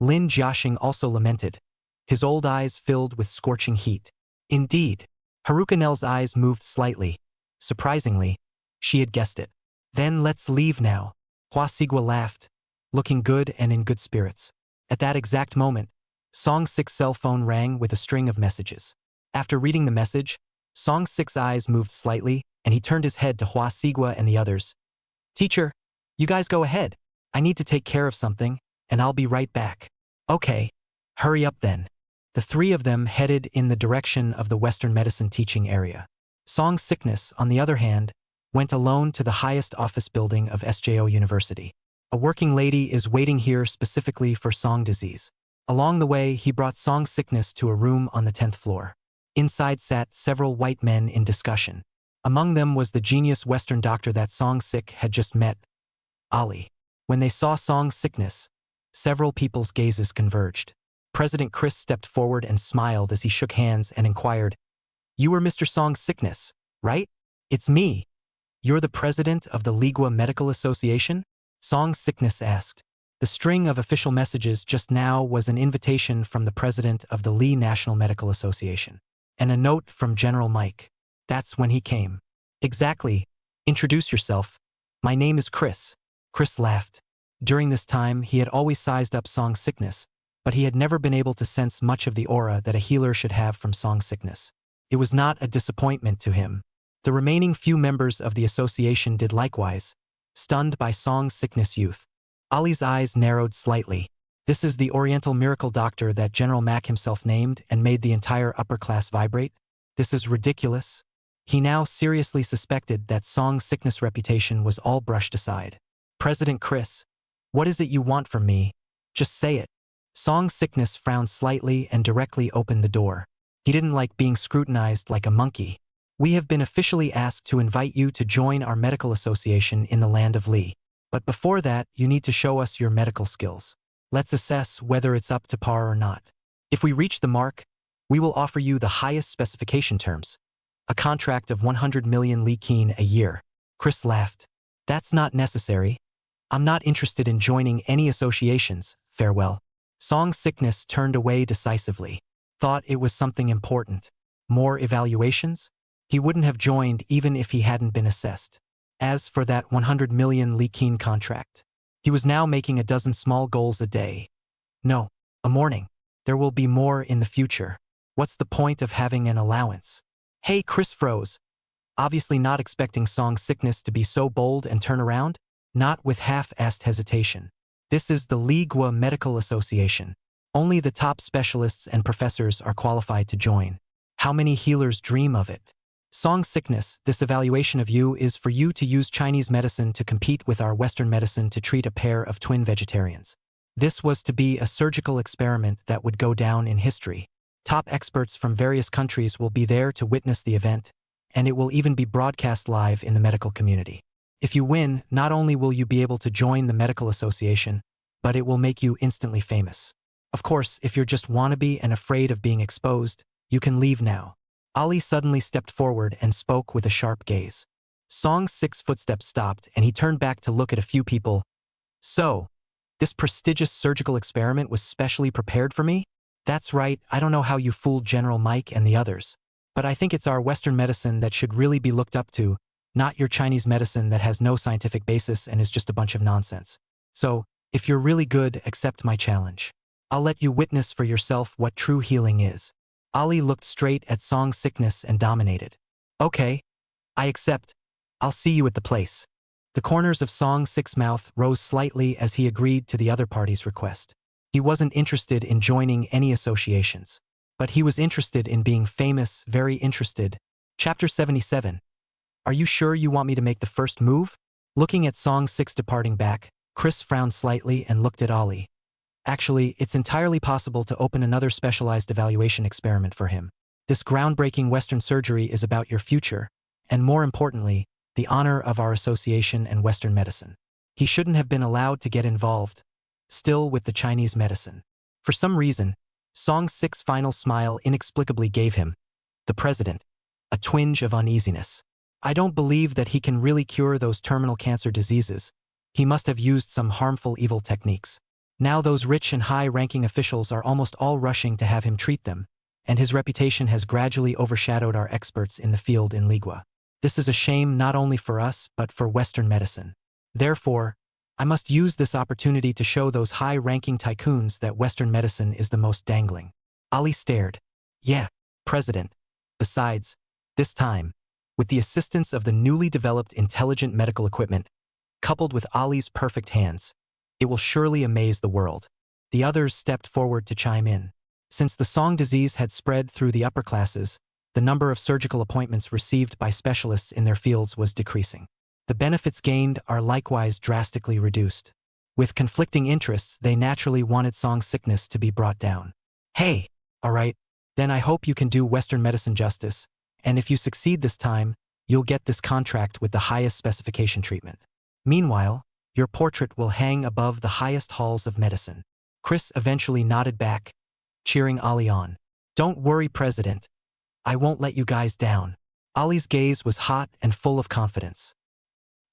Lin Jiaxing also lamented, his old eyes filled with scorching heat. Indeed, Haruka Nell's eyes moved slightly. Surprisingly, she had guessed it. Then let's leave now. Hua Sigwa laughed, looking good and in good spirits. At that exact moment, Song Sick's cell phone rang with a string of messages. After reading the message, Song Sick's eyes moved slightly, and he turned his head to Hua Sigwa and the others. Teacher, you guys go ahead. I need to take care of something, and I'll be right back. Okay, hurry up then. The three of them headed in the direction of the Western medicine teaching area. Song Sickness, on the other hand, went alone to the highest office building of SJO University. A working lady is waiting here specifically for Song disease. Along the way, he brought Song Sickness to a room on the 10th floor. Inside sat several white men in discussion. Among them was the genius Western doctor that Song Sick had just met, Ali. When they saw Song Sickness, several people's gazes converged. President Chris stepped forward and smiled as he shook hands and inquired, "You are Mr. Song Sickness, right? It's me. You're the president of the Ligua Medical Association?" Song Sickness asked. The string of official messages just now was an invitation from the president of the Li National Medical Association, and a note from General Mike. That's when he came. Exactly. Introduce yourself. My name is Chris. Chris laughed. During this time, he had always sized up Song Sickness, but he had never been able to sense much of the aura that a healer should have from Song Sickness. It was not a disappointment to him. The remaining few members of the association did likewise, stunned by Song Sickness youth. Ali's eyes narrowed slightly. This is the Oriental miracle doctor that General Mack himself named and made the entire upper class vibrate? This is ridiculous. He now seriously suspected that Song Sickness' reputation was all brushed aside. President Chris, what is it you want from me? Just say it. Song Sickness frowned slightly and directly opened the door. He didn't like being scrutinized like a monkey. We have been officially asked to invite you to join our medical association in the land of Li. But before that, you need to show us your medical skills. Let's assess whether it's up to par or not. If we reach the mark, we will offer you the highest specification terms. A contract of 100 million Li Qin a year. Chris laughed. That's not necessary. I'm not interested in joining any associations, farewell. Song Sickness turned away decisively. Thought it was something important. More evaluations? He wouldn't have joined even if he hadn't been assessed. As for that 100 million Li Qin contract, he was now making a dozen small goals a day. No, a morning. There will be more in the future. What's the point of having an allowance? Hey, Chris froze. Obviously not expecting Song Sickness to be so bold and turn around, not with half-assed hesitation. This is the Ligua Medical Association. Only the top specialists and professors are qualified to join. How many healers dream of it? Song Sickness, this evaluation of you is for you to use Chinese medicine to compete with our Western medicine to treat a pair of twin vegetarians. This was to be a surgical experiment that would go down in history. Top experts from various countries will be there to witness the event, and it will even be broadcast live in the medical community. If you win, not only will you be able to join the medical association, but it will make you instantly famous. Of course, if you're just wannabe and afraid of being exposed, you can leave now. Ali suddenly stepped forward and spoke with a sharp gaze. Song's 6 footsteps stopped and he turned back to look at a few people. So, this prestigious surgical experiment was specially prepared for me? That's right, I don't know how you fooled General Mike and the others. But I think it's our Western medicine that should really be looked up to, not your Chinese medicine that has no scientific basis and is just a bunch of nonsense. So, if you're really good, accept my challenge. I'll let you witness for yourself what true healing is. Ali looked straight at Song Sickness and dominated. Okay, I accept. I'll see you at the place. The corners of Song Sick's mouth rose slightly as he agreed to the other party's request. He wasn't interested in joining any associations. But he was interested in being famous, very interested. Chapter 77. Are you sure you want me to make the first move? Looking at Song Sick's departing back, Chris frowned slightly and looked at Ali. Actually, it's entirely possible to open another specialized evaluation experiment for him. This groundbreaking Western surgery is about your future, and more importantly, the honor of our association and Western medicine. He shouldn't have been allowed to get involved, still with the Chinese medicine. For some reason, Song Sick's final smile inexplicably gave him, the president, a twinge of uneasiness. I don't believe that he can really cure those terminal cancer diseases. He must have used some harmful evil techniques. Now those rich and high-ranking officials are almost all rushing to have him treat them, and his reputation has gradually overshadowed our experts in the field in Ligua. This is a shame not only for us, but for Western medicine. Therefore, I must use this opportunity to show those high-ranking tycoons that Western medicine is the most dangling. Ali stared. Yeah, President. Besides, this time, with the assistance of the newly developed intelligent medical equipment, coupled with Ali's perfect hands, it will surely amaze the world. The others stepped forward to chime in. Since the Song disease had spread through the upper classes, the number of surgical appointments received by specialists in their fields was decreasing. The benefits gained are likewise drastically reduced. With conflicting interests, they naturally wanted Song Sickness to be brought down. Hey, all right, then I hope you can do Western medicine justice, and if you succeed this time, you'll get this contract with the highest specification treatment. Meanwhile, your portrait will hang above the highest halls of medicine. Chris eventually nodded back, cheering Ali on. Don't worry, President. I won't let you guys down. Ali's gaze was hot and full of confidence.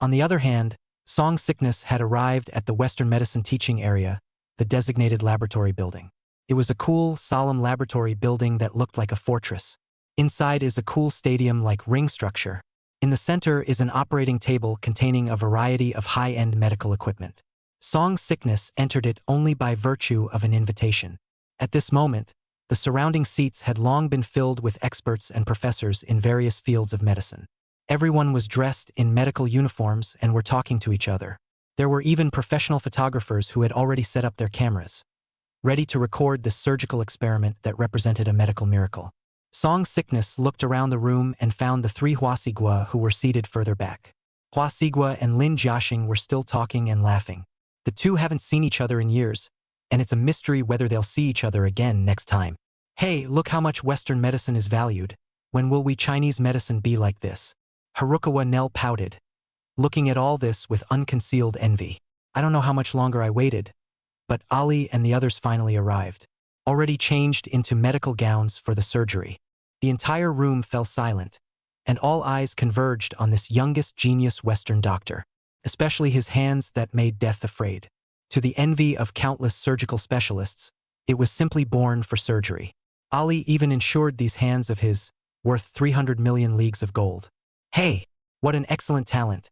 On the other hand, Song Sickness had arrived at the Western medicine teaching area, the designated laboratory building. It was a cool, solemn laboratory building that looked like a fortress. Inside is a cool stadium-like ring structure. In the center is an operating table containing a variety of high-end medical equipment. Song Sickness entered it only by virtue of an invitation. At this moment, the surrounding seats had long been filled with experts and professors in various fields of medicine. Everyone was dressed in medical uniforms and were talking to each other. There were even professional photographers who had already set up their cameras, ready to record this surgical experiment that represented a medical miracle. Song Sickness looked around the room and found the 3 Huasigua who were seated further back. Huasigua and Lin Jiaxing were still talking and laughing. The two haven't seen each other in years, and it's a mystery whether they'll see each other again next time. Hey, look how much Western medicine is valued. When will we Chinese medicine be like this? Harukawa Nell pouted, looking at all this with unconcealed envy. I don't know how much longer I waited, but Ali and the others finally arrived, already changed into medical gowns for the surgery. The entire room fell silent, and all eyes converged on this youngest genius Western doctor, especially his hands that made death afraid. To the envy of countless surgical specialists, it was simply born for surgery. Ali even insured these hands of his, worth 300 million leagues of gold. Hey, what an excellent talent.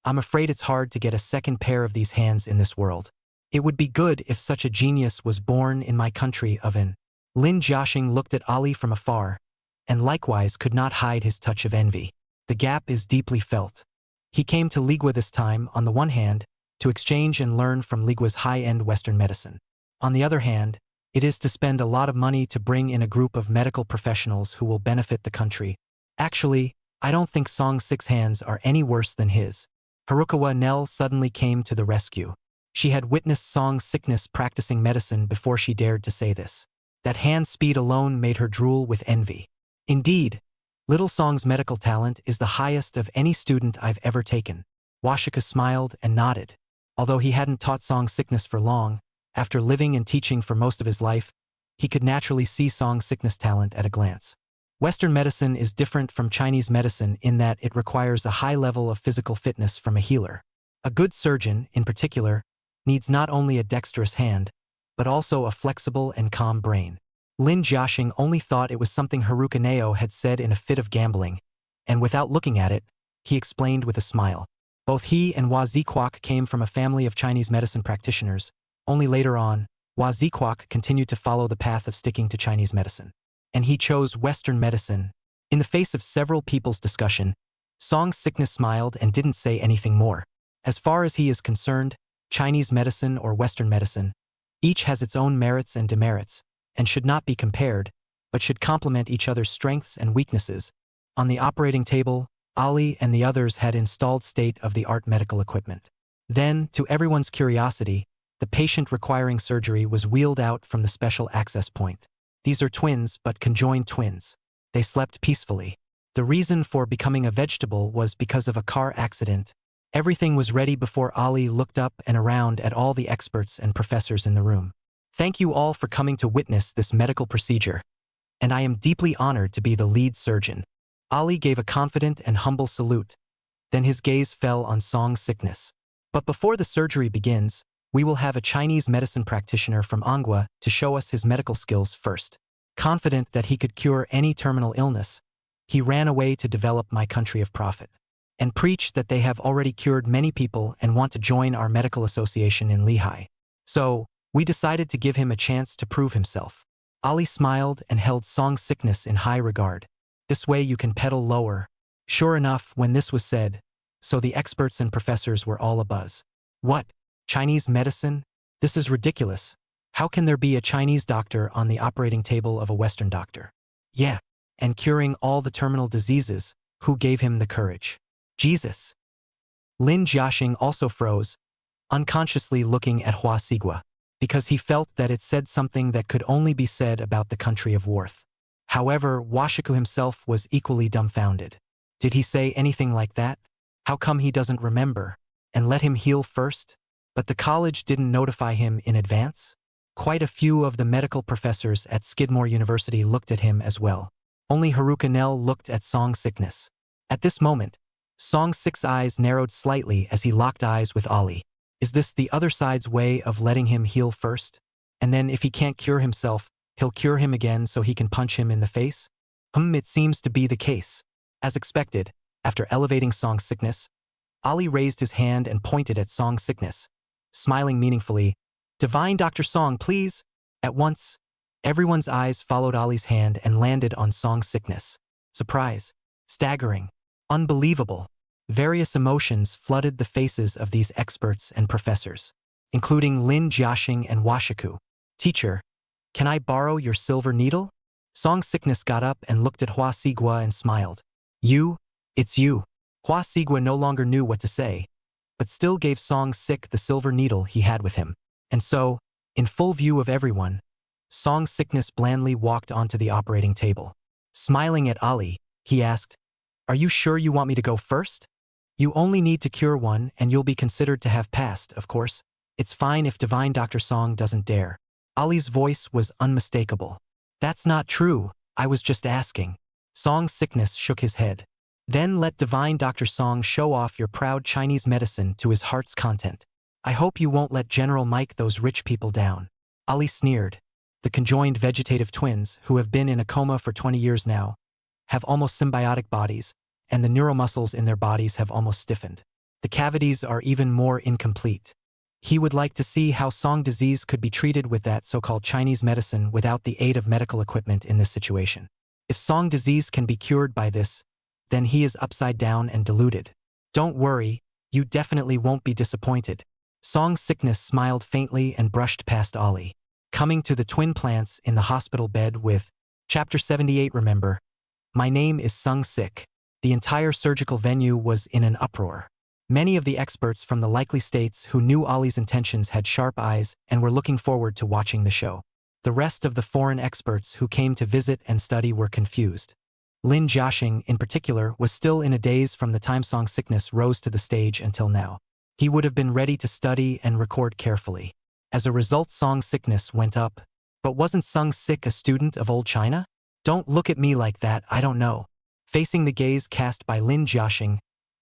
I'm afraid it's hard to get a second pair of these hands in this world. It would be good if such a genius was born in my country of an. Lin Jiaxing looked at Ali from afar, and likewise could not hide his touch of envy. The gap is deeply felt. He came to Ligua this time, on the one hand, to exchange and learn from Ligua's high-end Western medicine. On the other hand, it is to spend a lot of money to bring in a group of medical professionals who will benefit the country. Actually, I don't think Song Six hands are any worse than his. Harukawa Nell suddenly came to the rescue. She had witnessed Song Sickness practicing medicine before she dared to say this. That hand speed alone made her drool with envy. Indeed, Little Song's medical talent is the highest of any student I've ever taken. Washika smiled and nodded. Although he hadn't taught Song Sickness for long, after living and teaching for most of his life, he could naturally see Song Sickness talent at a glance. Western medicine is different from Chinese medicine in that it requires a high level of physical fitness from a healer. A good surgeon, in particular, needs not only a dexterous hand, but also a flexible and calm brain. Lin Jiaxing only thought it was something Haruka Neo had said in a fit of gambling, and without looking at it, he explained with a smile. Both he and Hua Ziquak came from a family of Chinese medicine practitioners. Only later on, Hua Ziquak continued to follow the path of sticking to Chinese medicine. And he chose Western medicine. In the face of several people's discussion, Song Sickness smiled and didn't say anything more. As far as he is concerned, Chinese medicine or Western medicine, each has its own merits and demerits, and should not be compared, but should complement each other's strengths and weaknesses. On the operating table, Ali and the others had installed state-of-the-art medical equipment. Then, to everyone's curiosity, the patient requiring surgery was wheeled out from the special access point. These are twins, but conjoined twins. They slept peacefully. The reason for becoming a vegetable was because of a car accident. Everything was ready before Ali looked up and around at all the experts and professors in the room. Thank you all for coming to witness this medical procedure, and I am deeply honored to be the lead surgeon. Ali gave a confident and humble salute. Then his gaze fell on Song Sickness. But before the surgery begins, we will have a Chinese medicine practitioner from Manhwa to show us his medical skills first. Confident that he could cure any terminal illness, he ran away to develop my country of profit, and preached that they have already cured many people and want to join our medical association in Lehigh. So, we decided to give him a chance to prove himself. Ali smiled and held Song Sickness in high regard. This way you can pedal lower. Sure enough, when this was said, so the experts and professors were all abuzz. What? Chinese medicine? This is ridiculous. How can there be a Chinese doctor on the operating table of a Western doctor? Yeah, and curing all the terminal diseases. Who gave him the courage? Jesus. Lin Jiaxing also froze, unconsciously looking at Hua Sigua, because he felt that it said something that could only be said about the country of Worth. However, Washiku himself was equally dumbfounded. Did he say anything like that? How come he doesn't remember? And let him heal first? But the college didn't notify him in advance? Quite a few of the medical professors at Skidmore University looked at him as well. Only Haruka Nell looked at Song Sickness. At this moment, Song Six's eyes narrowed slightly as he locked eyes with Ali. Is this the other side's way of letting him heal first? And then if he can't cure himself, he'll cure him again so he can punch him in the face? It seems to be the case. As expected, after elevating Song Sickness, Ali raised his hand and pointed at Song Sickness, smiling meaningfully. Divine Dr. Song, please. At once, everyone's eyes followed Ali's hand and landed on Song Sickness. Surprise, staggering, unbelievable. Various emotions flooded the faces of these experts and professors, including Lin Jiaxing and Washiku. Teacher, can I borrow your silver needle? Song Sickness got up and looked at Hua Sigua and smiled. You? It's you. Hua Sigua no longer knew what to say, but still gave Song Sick the silver needle he had with him. And so, in full view of everyone, Song Sickness blandly walked onto the operating table. Smiling at Ali, he asked, "Are you sure you want me to go first? You only need to cure one and you'll be considered to have passed, of course. It's fine if Divine Dr. Song doesn't dare." Ali's voice was unmistakable. "That's not true, I was just asking." Song Sickness shook his head. Then let divine Dr. Song show off your proud Chinese medicine to his heart's content. I hope you won't let General Mike those rich people down. Ali sneered. The conjoined vegetative twins, who have been in a coma for 20 years now, have almost symbiotic bodies, and the neuromuscles in their bodies have almost stiffened. The cavities are even more incomplete. He would like to see how Song disease could be treated with that so-called Chinese medicine without the aid of medical equipment in this situation. If Song disease can be cured by this, then he is upside down and deluded. Don't worry, you definitely won't be disappointed. Song's sickness smiled faintly and brushed past Ollie, coming to the twin plants in the hospital bed with, Chapter 78. Remember, my name is Sung Sik. The entire surgical venue was in an uproar. Many of the experts from the likely states who knew Ollie's intentions had sharp eyes and were looking forward to watching the show. The rest of the foreign experts who came to visit and study were confused. Lin Jiaxing, in particular, was still in a daze from the time Song's sickness rose to the stage until now. He would have been ready to study and record carefully. As a result, Song's sickness went up. But wasn't Sung Sik a student of old China? Don't look at me like that, I don't know. Facing the gaze cast by Lin Jiaxing,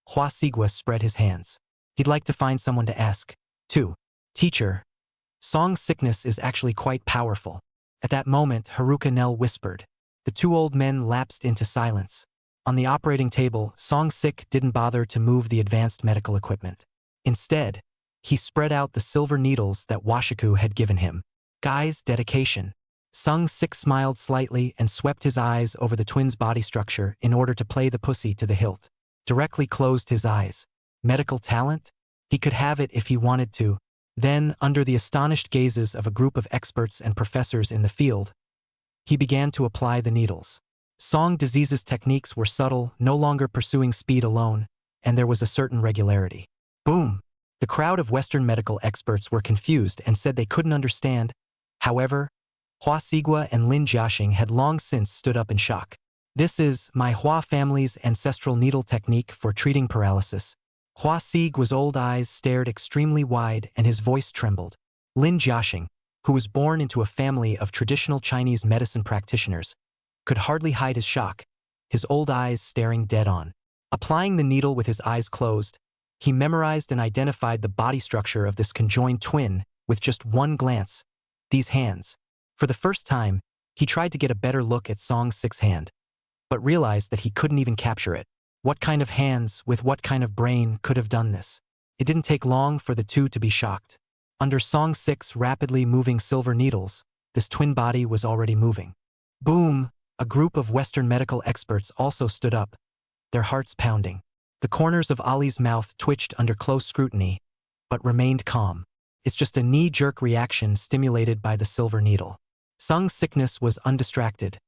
Hua Sigua spread his hands. He'd like to find someone to ask. 2. Teacher. Song's sickness is actually quite powerful. At that moment, Haruka Nell whispered. The two old men lapsed into silence. On the operating table, Song Sik didn't bother to move the advanced medical equipment. Instead, he spread out the silver needles that Washiku had given him. Guy's dedication. Sung Sik smiled slightly and swept his eyes over the twins' body structure in order to play the pussy to the hilt. Directly closed his eyes. Medical talent? He could have it if he wanted to. Then, under the astonished gazes of a group of experts and professors in the field, he began to apply the needles. Song disease's techniques were subtle, no longer pursuing speed alone, and there was a certain regularity. Boom! The crowd of Western medical experts were confused and said they couldn't understand. However, Hua Sigua and Lin Jiaxing had long since stood up in shock. This is my Hua family's ancestral needle technique for treating paralysis. Hua Sigua's old eyes stared extremely wide and his voice trembled. Lin Jiaxing, who was born into a family of traditional Chinese medicine practitioners, could hardly hide his shock, his old eyes staring dead on. Applying the needle with his eyes closed, he memorized and identified the body structure of this conjoined twin with just one glance. These hands. For the first time, he tried to get a better look at Song Sik's hand, but realized that he couldn't even capture it. What kind of hands, with what kind of brain, could have done this? It didn't take long for the two to be shocked. Under Song Sik's rapidly moving silver needles, this twin body was already moving. Boom! A group of Western medical experts also stood up, their hearts pounding. The corners of Ali's mouth twitched under close scrutiny, but remained calm. It's just a knee-jerk reaction stimulated by the silver needle. Sung's sickness was undistracted,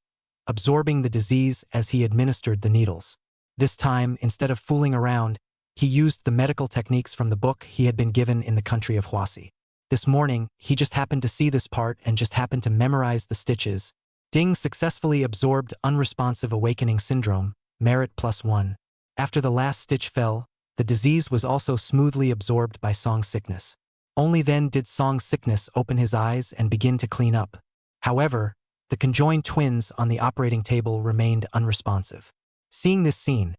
absorbing the disease as he administered the needles. This time, instead of fooling around, he used the medical techniques from the book he had been given in the country of Huasi. This morning, he just happened to see this part and just happened to memorize the stitches. Ding successfully absorbed unresponsive awakening syndrome, merit +1. After the last stitch fell, the disease was also smoothly absorbed by Song's sickness. Only then did Song's sickness open his eyes and begin to clean up. However, the conjoined twins on the operating table remained unresponsive. Seeing this scene,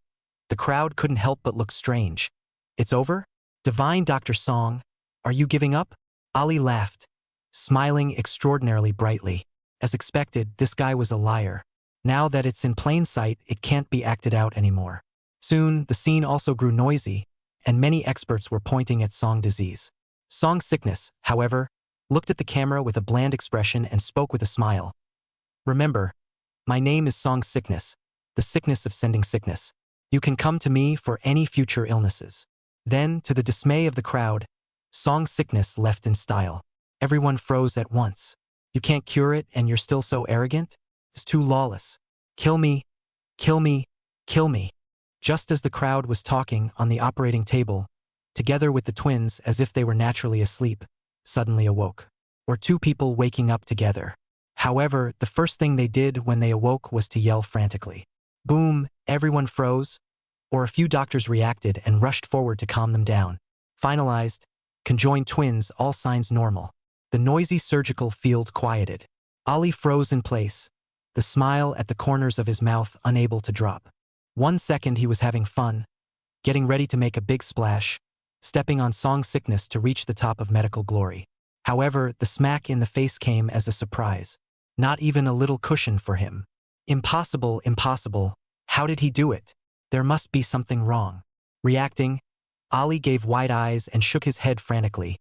the crowd couldn't help but look strange. It's over? Divine Dr. Song, are you giving up? Ali laughed, smiling extraordinarily brightly. As expected, this guy was a liar. Now that it's in plain sight, it can't be acted out anymore. Soon, the scene also grew noisy, and many experts were pointing at Song disease. Song's sickness, however, looked at the camera with a bland expression and spoke with a smile. Remember, my name is Song's sickness, the sickness of sending sickness. You can come to me for any future illnesses. Then, to the dismay of the crowd, Song's sickness left in style. Everyone froze at once. You can't cure it and you're still so arrogant? It's too lawless. Kill me, kill me, kill me. Just as the crowd was talking on the operating table, together with the twins as if they were naturally asleep, suddenly awoke. Or two people waking up together. However, the first thing they did when they awoke was to yell frantically. Boom, everyone froze, or a few doctors reacted and rushed forward to calm them down. Finalized, conjoined twins, all signs normal. The noisy surgical field quieted. Ali froze in place, the smile at the corners of his mouth unable to drop. 1 second he was having fun, getting ready to make a big splash, stepping on Song Sickness to reach the top of medical glory. However, the smack in the face came as a surprise. Not even a little cushion for him. Impossible, impossible. How did he do it? There must be something wrong. Reacting, Ali gave wide eyes and shook his head frantically,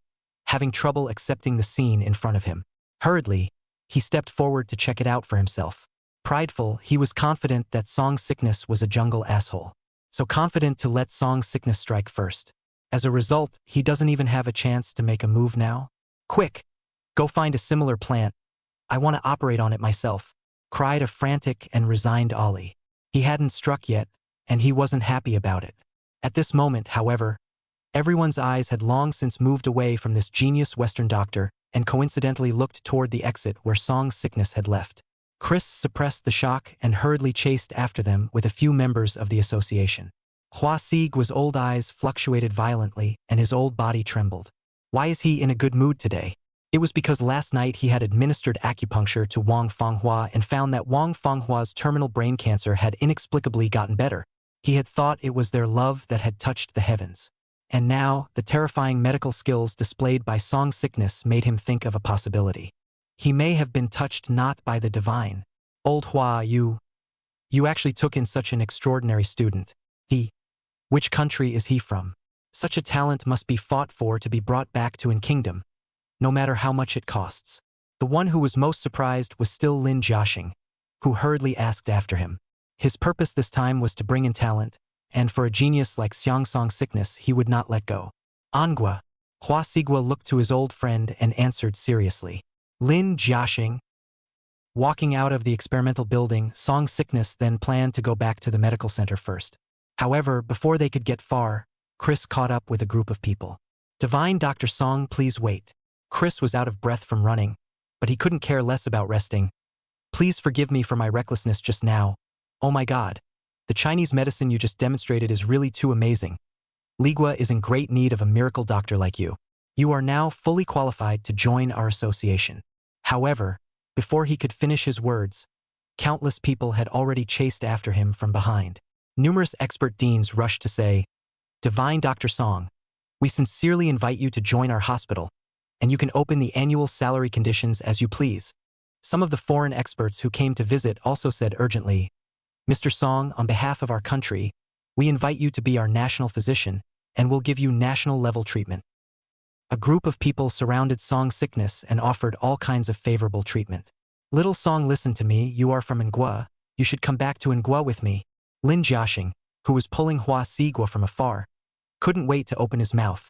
having trouble accepting the scene in front of him. Hurriedly, he stepped forward to check it out for himself. Prideful, he was confident that Song Sickness was a jungle asshole. So confident to let Song Sickness strike first. As a result, he doesn't even have a chance to make a move now. Quick! Go find a similar plant. I want to operate on it myself, cried a frantic and resigned Ali. He hadn't struck yet, and he wasn't happy about it. At this moment, however, everyone's eyes had long since moved away from this genius Western doctor and coincidentally looked toward the exit where Song Sickness had left. Chris suppressed the shock and hurriedly chased after them with a few members of the association. Hua Sigwa's old eyes fluctuated violently and his old body trembled. Why is he in a good mood today? It was because last night he had administered acupuncture to Wang Fenghua and found that Wang Fenghua's terminal brain cancer had inexplicably gotten better. He had thought it was their love that had touched the heavens. And now, the terrifying medical skills displayed by Song Sickness made him think of a possibility. He may have been touched not by the divine. Old Hua, you actually took in such an extraordinary student. Which country is he from? Such a talent must be fought for to be brought back to an kingdom, no matter how much it costs. The one who was most surprised was still Lin Jiaxing, who hurriedly asked after him. His purpose this time was to bring in talent, and for a genius like Xiang Song Sickness he would not let go. Angua. Hua Sigwa looked to his old friend and answered seriously. Lin Jiaxing. Walking out of the experimental building, Song Sickness then planned to go back to the medical center first. However, before they could get far, Chris caught up with a group of people. Divine Dr. Song, please wait. Chris was out of breath from running, but he couldn't care less about resting. Please forgive me for my recklessness just now. Oh my God. The Chinese medicine you just demonstrated is really too amazing. Ligua is in great need of a miracle doctor like you. You are now fully qualified to join our association. However, before he could finish his words, countless people had already chased after him from behind. Numerous expert deans rushed to say, Divine Dr. Song, we sincerely invite you to join our hospital, and you can open the annual salary conditions as you please. Some of the foreign experts who came to visit also said urgently, Mr. Song, on behalf of our country, we invite you to be our national physician, and we'll give you national-level treatment. A group of people surrounded Song Sickness and offered all kinds of favorable treatment. Little Song, listen to me, you are from Ngua, you should come back to Ngua with me. Lin Jiaxing, who was pulling Hua Sigwa from afar, couldn't wait to open his mouth.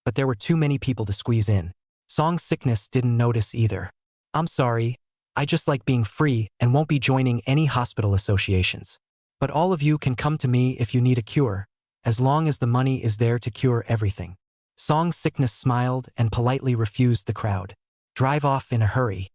But there were too many people to squeeze in. Song Sickness didn't notice either. I'm sorry, I just like being free and won't be joining any hospital associations. But all of you can come to me if you need a cure, as long as the money is there to cure everything. Song Sickness smiled and politely refused the crowd. Drive off in a hurry.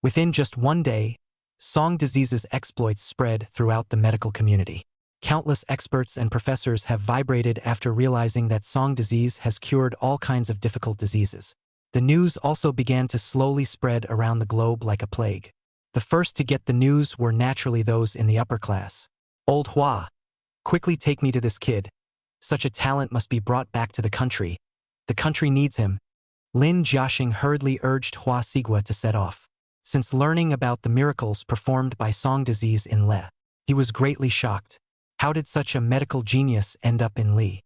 Within just one day, Song disease's exploits spread throughout the medical community. Countless experts and professors have vibrated after realizing that Song disease has cured all kinds of difficult diseases. The news also began to slowly spread around the globe like a plague. The first to get the news were naturally those in the upper class. Old Hua, quickly take me to this kid. Such a talent must be brought back to the country. The country needs him. Lin Jiaxing hurriedly urged Hua Sigwa to set off. Since learning about the miracles performed by Song disease in Le, he was greatly shocked. How did such a medical genius end up in Li?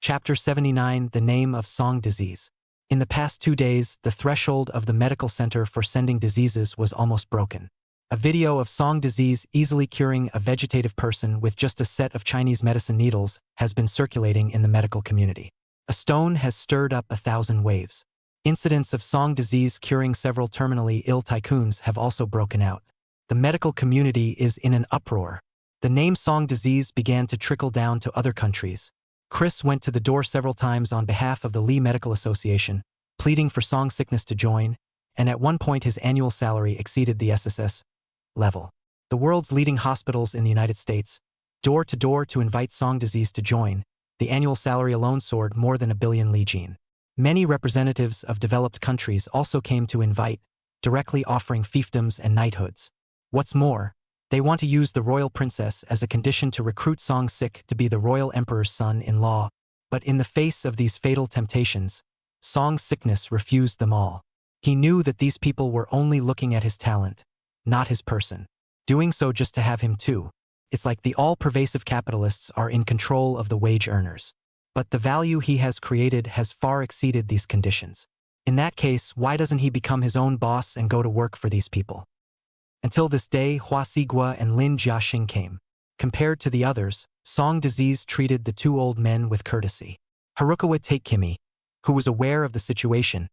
Chapter 79, The Name of Song Disease. In the past 2 days, the threshold of the medical center for sending diseases was almost broken. A video of Song disease easily curing a vegetative person with just a set of Chinese medicine needles has been circulating in the medical community. A stone has stirred up 1,000 waves. Incidents of Song disease curing several terminally ill tycoons have also broken out. The medical community is in an uproar. The name Song disease began to trickle down to other countries. Chris went to the door several times on behalf of the Li Medical Association, pleading for Song Sickness to join, and at one point his annual salary exceeded the SSS level. The world's leading hospitals in the United States, door to door to invite Song disease to join, the annual salary alone soared more than 1 billion Li Jin. Many representatives of developed countries also came to invite, directly offering fiefdoms and knighthoods. What's more, They want to use the royal princess as a condition to recruit Song Sik to be the royal emperor's son-in-law, but in the face of these fatal temptations, Song Sickness refused them all. He knew that these people were only looking at his talent, not his person. Doing so just to have him too. It's like the all-pervasive capitalists are in control of the wage earners. But the value he has created has far exceeded these conditions. In that case, why doesn't he become his own boss and go to work for these people? Until this day, Hua Sigua and Lin Jiaxing came. Compared to the others, Song Disease treated the two old men with courtesy. Harukawa Takekimi, who was aware of the situation,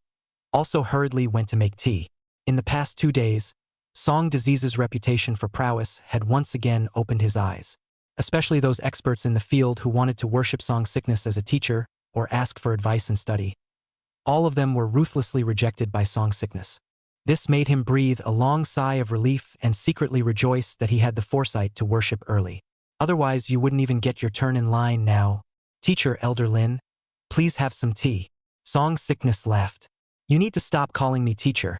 also hurriedly went to make tea. In the past 2 days, Song Disease's reputation for prowess had once again opened his eyes, especially those experts in the field who wanted to worship Song Sickness as a teacher or ask for advice in study. All of them were ruthlessly rejected by Song Sickness. This made him breathe a long sigh of relief and secretly rejoice that he had the foresight to worship early. Otherwise, you wouldn't even get your turn in line now. Teacher Elder Lin, please have some tea. Song Sickness laughed. You need to stop calling me teacher.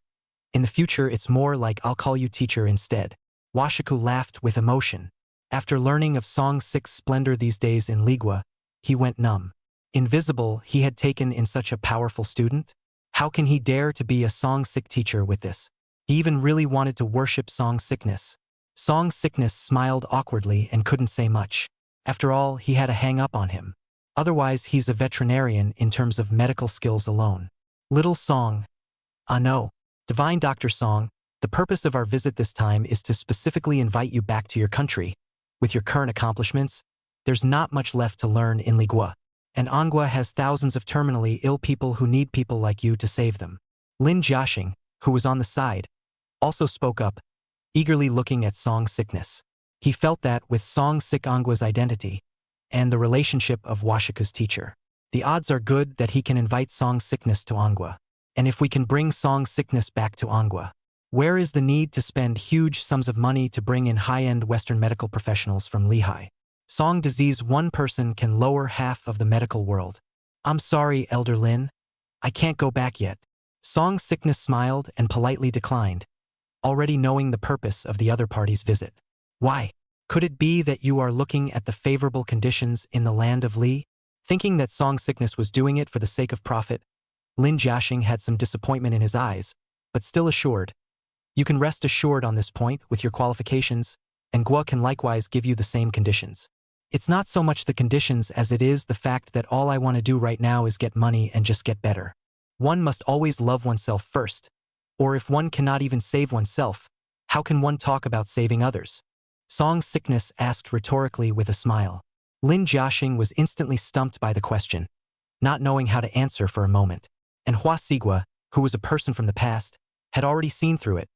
In the future, it's more like I'll call you teacher instead. Washiku laughed with emotion. After learning of Song Sik's splendor these days in Ligua, he went numb. Invisible, he had taken in such a powerful student? How can he dare to be a Song Sik teacher with this? He even really wanted to worship Song Sickness. Song Sickness smiled awkwardly and couldn't say much. After all, he had a hang-up on him. Otherwise, he's a veterinarian in terms of medical skills alone. Little Song. Ah no. Divine Dr. Song, the purpose of our visit this time is to specifically invite you back to your country. With your current accomplishments, there's not much left to learn in Ligua. And Anghua has thousands of terminally ill people who need people like you to save them. Lin Jiaxing, who was on the side, also spoke up, eagerly looking at Song Sickness. He felt that with Song Sik Anghua's identity and the relationship of Washiku's teacher, the odds are good that he can invite Song Sickness to Anghua. And if we can bring Song Sickness back to Anghua, where is the need to spend huge sums of money to bring in high-end Western medical professionals from Lehigh? Song Disease, one person can lower half of the medical world. I'm sorry, Elder Lin. I can't go back yet. Song Sickness smiled and politely declined, already knowing the purpose of the other party's visit. Why? Could it be that you are looking at the favorable conditions in the land of Li? Thinking that Song Sickness was doing it for the sake of profit, Lin Jiaxing had some disappointment in his eyes, but still assured. You can rest assured on this point with your qualifications, and Gua can likewise give you the same conditions. It's not so much the conditions as it is the fact that all I want to do right now is get money and just get better. One must always love oneself first. Or if one cannot even save oneself, how can one talk about saving others? Song Sickness asked rhetorically with a smile. Lin Jiaxing was instantly stumped by the question, not knowing how to answer for a moment. And Hua Sigua, who was a person from the past, had already seen through it.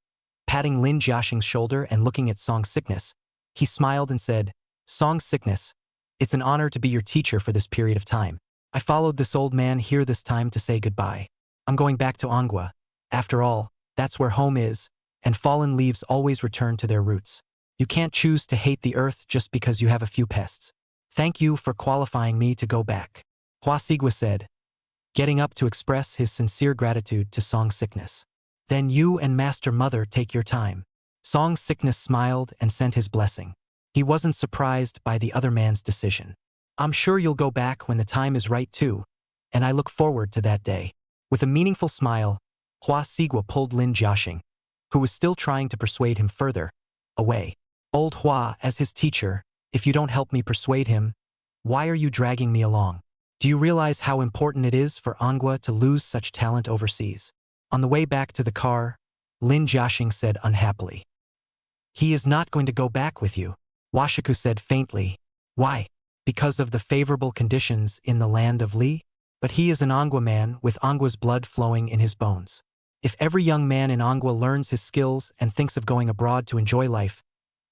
Patting Lin Jiaxing's shoulder and looking at Song Sickness, he smiled and said, Song Sickness, it's an honor to be your teacher for this period of time. I followed this old man here this time to say goodbye. I'm going back to Anghua. After all, that's where home is, and fallen leaves always return to their roots. You can't choose to hate the earth just because you have a few pests. Thank you for qualifying me to go back. Hua Sigua said, getting up to express his sincere gratitude to Song Sickness. Then you and Master Mother take your time. Song Sickness smiled and sent his blessing. He wasn't surprised by the other man's decision. I'm sure you'll go back when the time is right too, and I look forward to that day. With a meaningful smile, Hua Sigua pulled Lin Jiaxing, who was still trying to persuade him further, away. Old Hua, as his teacher, if you don't help me persuade him, why are you dragging me along? Do you realize how important it is for Anghua to lose such talent overseas? On the way back to the car, Lin Jiaxing said unhappily. He is not going to go back with you. Washiku said faintly. Why? Because of the favorable conditions in the land of Li? But he is an Anghua man with Anghua's blood flowing in his bones. If every young man in Anghua learns his skills and thinks of going abroad to enjoy life,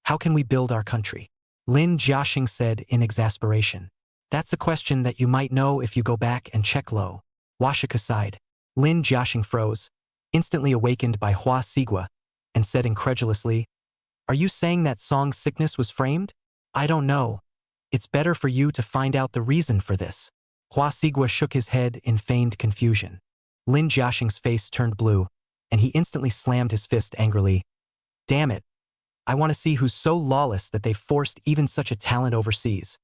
how can we build our country? Lin Jiaxing said in exasperation. That's a question that you might know if you go back and check low. Washiku sighed. Lin Jiaxing froze, instantly awakened by Hua Sigua, and said incredulously, Are you saying that Song Sickness was framed? I don't know. It's better for you to find out the reason for this. Hua Sigua shook his head in feigned confusion. Lin Jiaxing's face turned blue, and he instantly slammed his fist angrily. Damn it. I want to see who's so lawless that they've forced even such a talent overseas.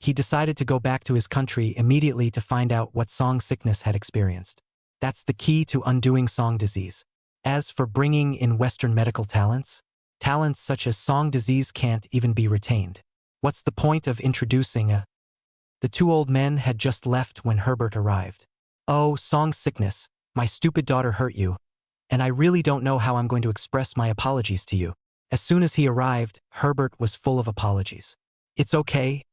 He decided to go back to his country immediately to find out what song sickness had experienced. That's the key to undoing song disease. As for bringing in Western medical talents such as song disease can't even be retained. What's the point of introducing a... The two old men had just left when Herbert arrived. Oh, song sickness, my stupid daughter hurt you, and I really don't know how I'm going to express my apologies to you. As soon as he arrived, Herbert was full of apologies. It's okay.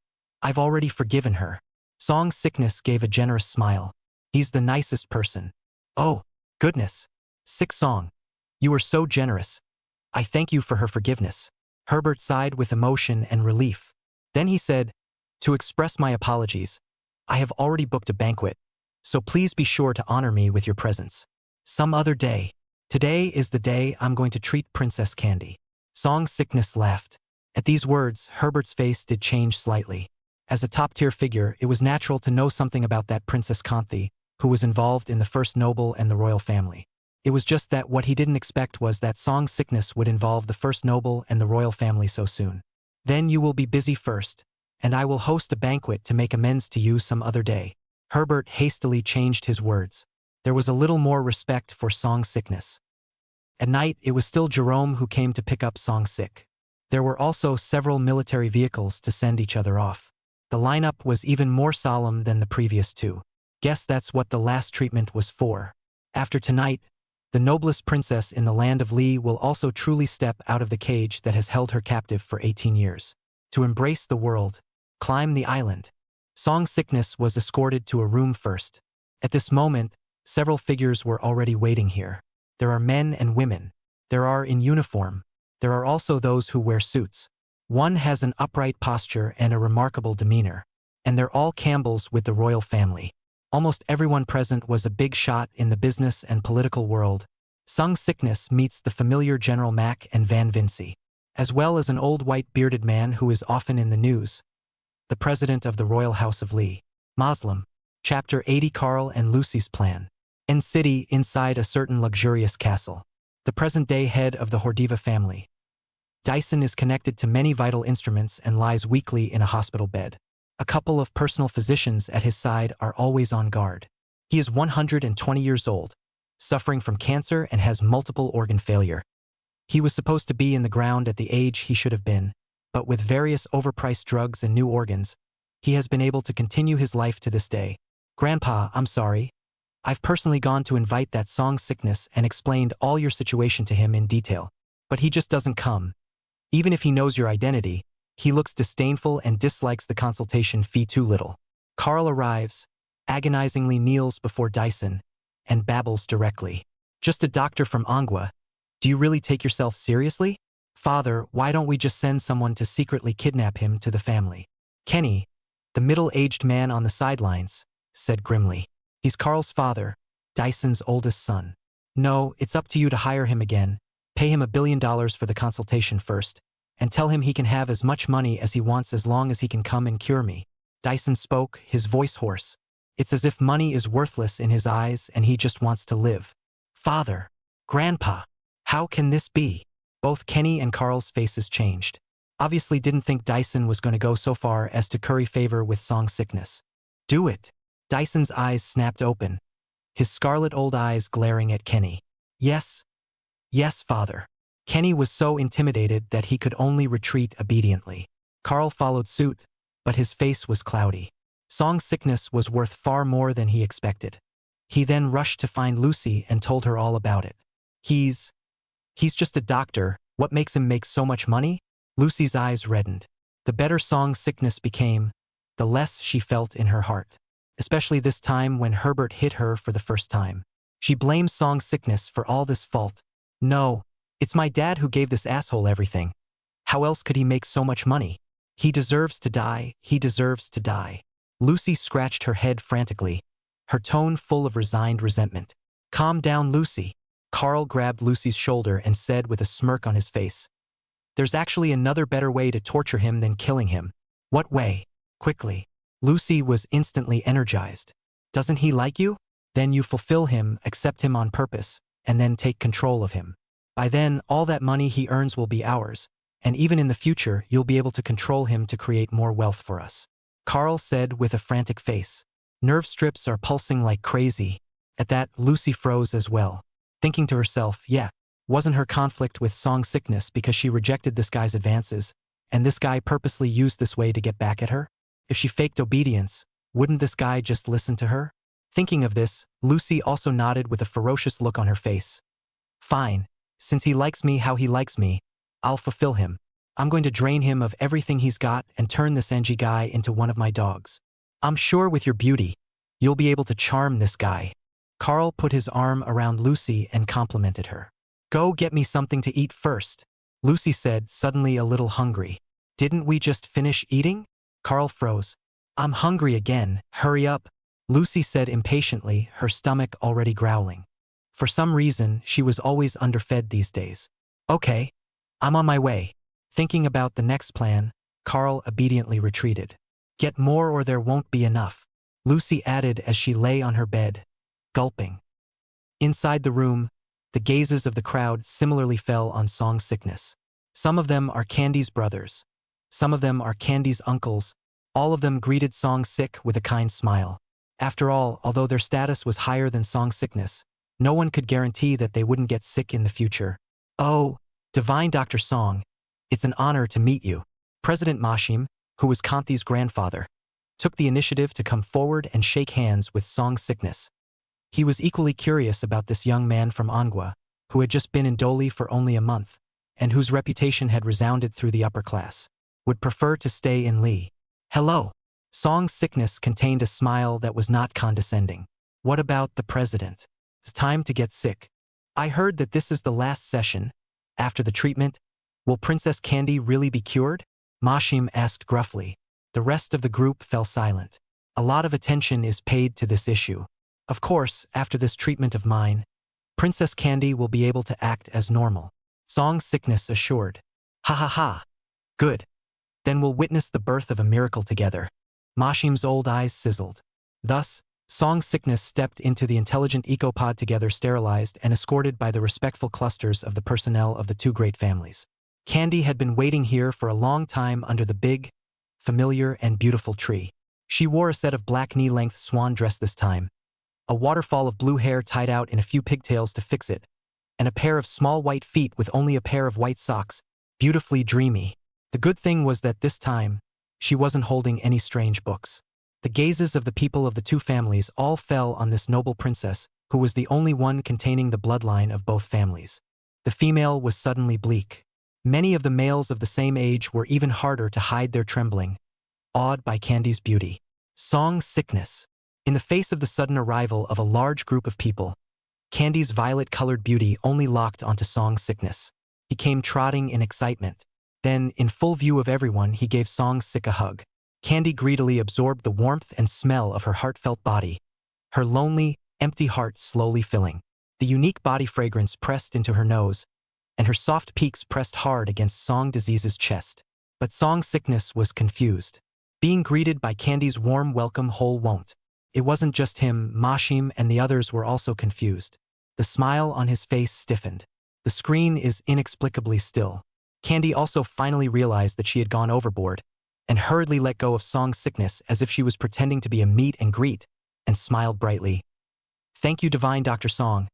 I've already forgiven her. Song sickness gave a generous smile. He's the nicest person. Oh, goodness. Sick Song. You were so generous. I thank you for her forgiveness. Herbert sighed with emotion and relief. Then he said, to express my apologies, I have already booked a banquet, so please be sure to honor me with your presence. Some other day. Today is the day I'm going to treat Princess Candy. Song sickness laughed. At these words, Herbert's face did change slightly. As a top-tier figure, it was natural to know something about that Princess Kanthi, who was involved in the first noble and the royal family. It was just that what he didn't expect was that song sickness would involve the first noble and the royal family so soon. Then you will be busy first, and I will host a banquet to make amends to you some other day. Herbert hastily changed his words. There was a little more respect for song sickness. At night, it was still Jerome who came to pick up Song Sick. There were also several military vehicles to send each other off. The lineup was even more solemn than the previous two. Guess that's what the last treatment was for. After tonight, the noblest princess in the land of Li will also truly step out of the cage that has held her captive for 18 years. To embrace the world, climb the island. Song sickness was escorted to a room first. At this moment, several figures were already waiting here. There are men and women. There are in uniform. There are also those who wear suits. One has an upright posture and a remarkable demeanor. And they're all Campbells with the royal family. Almost everyone present was a big shot in the business and political world. Sung Sickness meets the familiar General Mack and Van Vinci, as well as an old white bearded man who is often in the news. The president of the Royal House of Li. Muslim. Chapter 80 Carl and Lucy's Plan. In city inside a certain luxurious castle. The present-day head of the Hordiva family. Dyson is connected to many vital instruments and lies weakly in a hospital bed. A couple of personal physicians at his side are always on guard. He is 120 years old, suffering from cancer and has multiple organ failure. He was supposed to be in the ground at the age he should have been, but with various overpriced drugs and new organs, he has been able to continue his life to this day. Grandpa, I'm sorry. I've personally gone to invite that Song Sickness and explained all your situation to him in detail, but he just doesn't come. Even if he knows your identity, he looks disdainful and dislikes the consultation fee too little. Carl arrives, agonizingly kneels before Dyson, and babbles directly. Just a doctor from Manhwa. Do you really take yourself seriously? Father, why don't we just send someone to secretly kidnap him to the family? Kenny, the middle-aged man on the sidelines, said grimly. He's Carl's father, Dyson's oldest son. No, it's up to you to hire him again, pay him $1 billion for the consultation first, and tell him he can have as much money as he wants as long as he can come and cure me. Dyson spoke, his voice hoarse. It's as if money is worthless in his eyes and he just wants to live. Father, Grandpa, how can this be? Both Kenny and Carl's faces changed. Obviously didn't think Dyson was going to go so far as to curry favor with Song Sickness. Do it. Dyson's eyes snapped open, his scarlet old eyes glaring at Kenny. Yes. Yes, father. Kenny was so intimidated that he could only retreat obediently. Carl followed suit, but his face was cloudy. Song Sickness was worth far more than he expected. He then rushed to find Lucy and told her all about it. He's just a doctor. What makes him make so much money? Lucy's eyes reddened. The better Song Sickness became, the less she felt in her heart. Especially this time when Herbert hit her for the first time. She blames Song Sickness for all this fault. No, it's my dad who gave this asshole everything. How else could he make so much money? He deserves to die, he deserves to die. Lucy scratched her head frantically, her tone full of resigned resentment. Calm down, Lucy. Carl grabbed Lucy's shoulder and said with a smirk on his face. There's actually another better way to torture him than killing him. What way? Quickly. Lucy was instantly energized. Doesn't he like you? Then you fulfill him, accept him on purpose, and then take control of him. By then, all that money he earns will be ours, and even in the future, you'll be able to control him to create more wealth for us. Carl said with a frantic face. Nerve strips are pulsing like crazy. At that, Lucy froze as well, thinking to herself, yeah, wasn't her conflict with Song Sickness because she rejected this guy's advances, and this guy purposely used this way to get back at her? If she faked obedience, wouldn't this guy just listen to her? Thinking of this, Lucy also nodded with a ferocious look on her face. Fine, since he likes me how he likes me, I'll fulfill him. I'm going to drain him of everything he's got and turn this Angie guy into one of my dogs. I'm sure with your beauty, you'll be able to charm this guy. Carl put his arm around Lucy and complimented her. Go get me something to eat first, Lucy said, suddenly a little hungry. Didn't we just finish eating? Carl froze. I'm hungry again, hurry up, Lucy said impatiently, her stomach already growling. For some reason, she was always underfed these days. Okay, I'm on my way. Thinking about the next plan, Carl obediently retreated. Get more or there won't be enough, Lucy added as she lay on her bed, gulping. Inside the room, the gazes of the crowd similarly fell on Song Sickness. Some of them are Candy's brothers. Some of them are Candy's uncles. All of them greeted Song Sick with a kind smile. After all, although their status was higher than Song Sickness, no one could guarantee that they wouldn't get sick in the future. Oh, Divine Dr. Song, it's an honor to meet you. President Mashim, who was Kanti's grandfather, took the initiative to come forward and shake hands with Song Sickness. He was equally curious about this young man from Manhwa, who had just been in Doli for only a month, and whose reputation had resounded through the upper class, would prefer to stay in Lee. Hello. Song Sickness contained a smile that was not condescending. What about the president? It's time to get sick. I heard that this is the last session. After the treatment, will Princess Candy really be cured? Mashim asked gruffly. The rest of the group fell silent. A lot of attention is paid to this issue. Of course, after this treatment of mine, Princess Candy will be able to act as normal, Song Sickness assured. Ha ha ha. Good. Then we'll witness the birth of a miracle together. Mashim's old eyes sizzled. Thus, Song Sickness stepped into the intelligent ecopod together, sterilized and escorted by the respectful clusters of the personnel of the two great families. Candy had been waiting here for a long time under the big, familiar and beautiful tree. She wore a set of black knee-length swan dress this time, a waterfall of blue hair tied out in a few pigtails to fix it, and a pair of small white feet with only a pair of white socks, beautifully dreamy. The good thing was that this time, she wasn't holding any strange books. The gazes of the people of the two families all fell on this noble princess, who was the only one containing the bloodline of both families. The female was suddenly bleak. Many of the males of the same age were even harder to hide their trembling, awed by Candy's beauty. Song Sickness. In the face of the sudden arrival of a large group of people, Candy's violet-colored beauty only locked onto Song Sickness. He came trotting in excitement. Then, in full view of everyone, he gave Song Sick a hug. Candy greedily absorbed the warmth and smell of her heartfelt body, her lonely, empty heart slowly filling. The unique body fragrance pressed into her nose, and her soft peaks pressed hard against Song Disease's chest. But Song Sickness was confused. Being greeted by Candy's warm welcome whole won't. It wasn't just him, Mashim and the others were also confused. The smile on his face stiffened. The screen is inexplicably still. Candy also finally realized that she had gone overboard, and hurriedly let go of Song Sickness as if she was pretending to be a meet and greet, and smiled brightly. Thank you, Divine Dr. Song.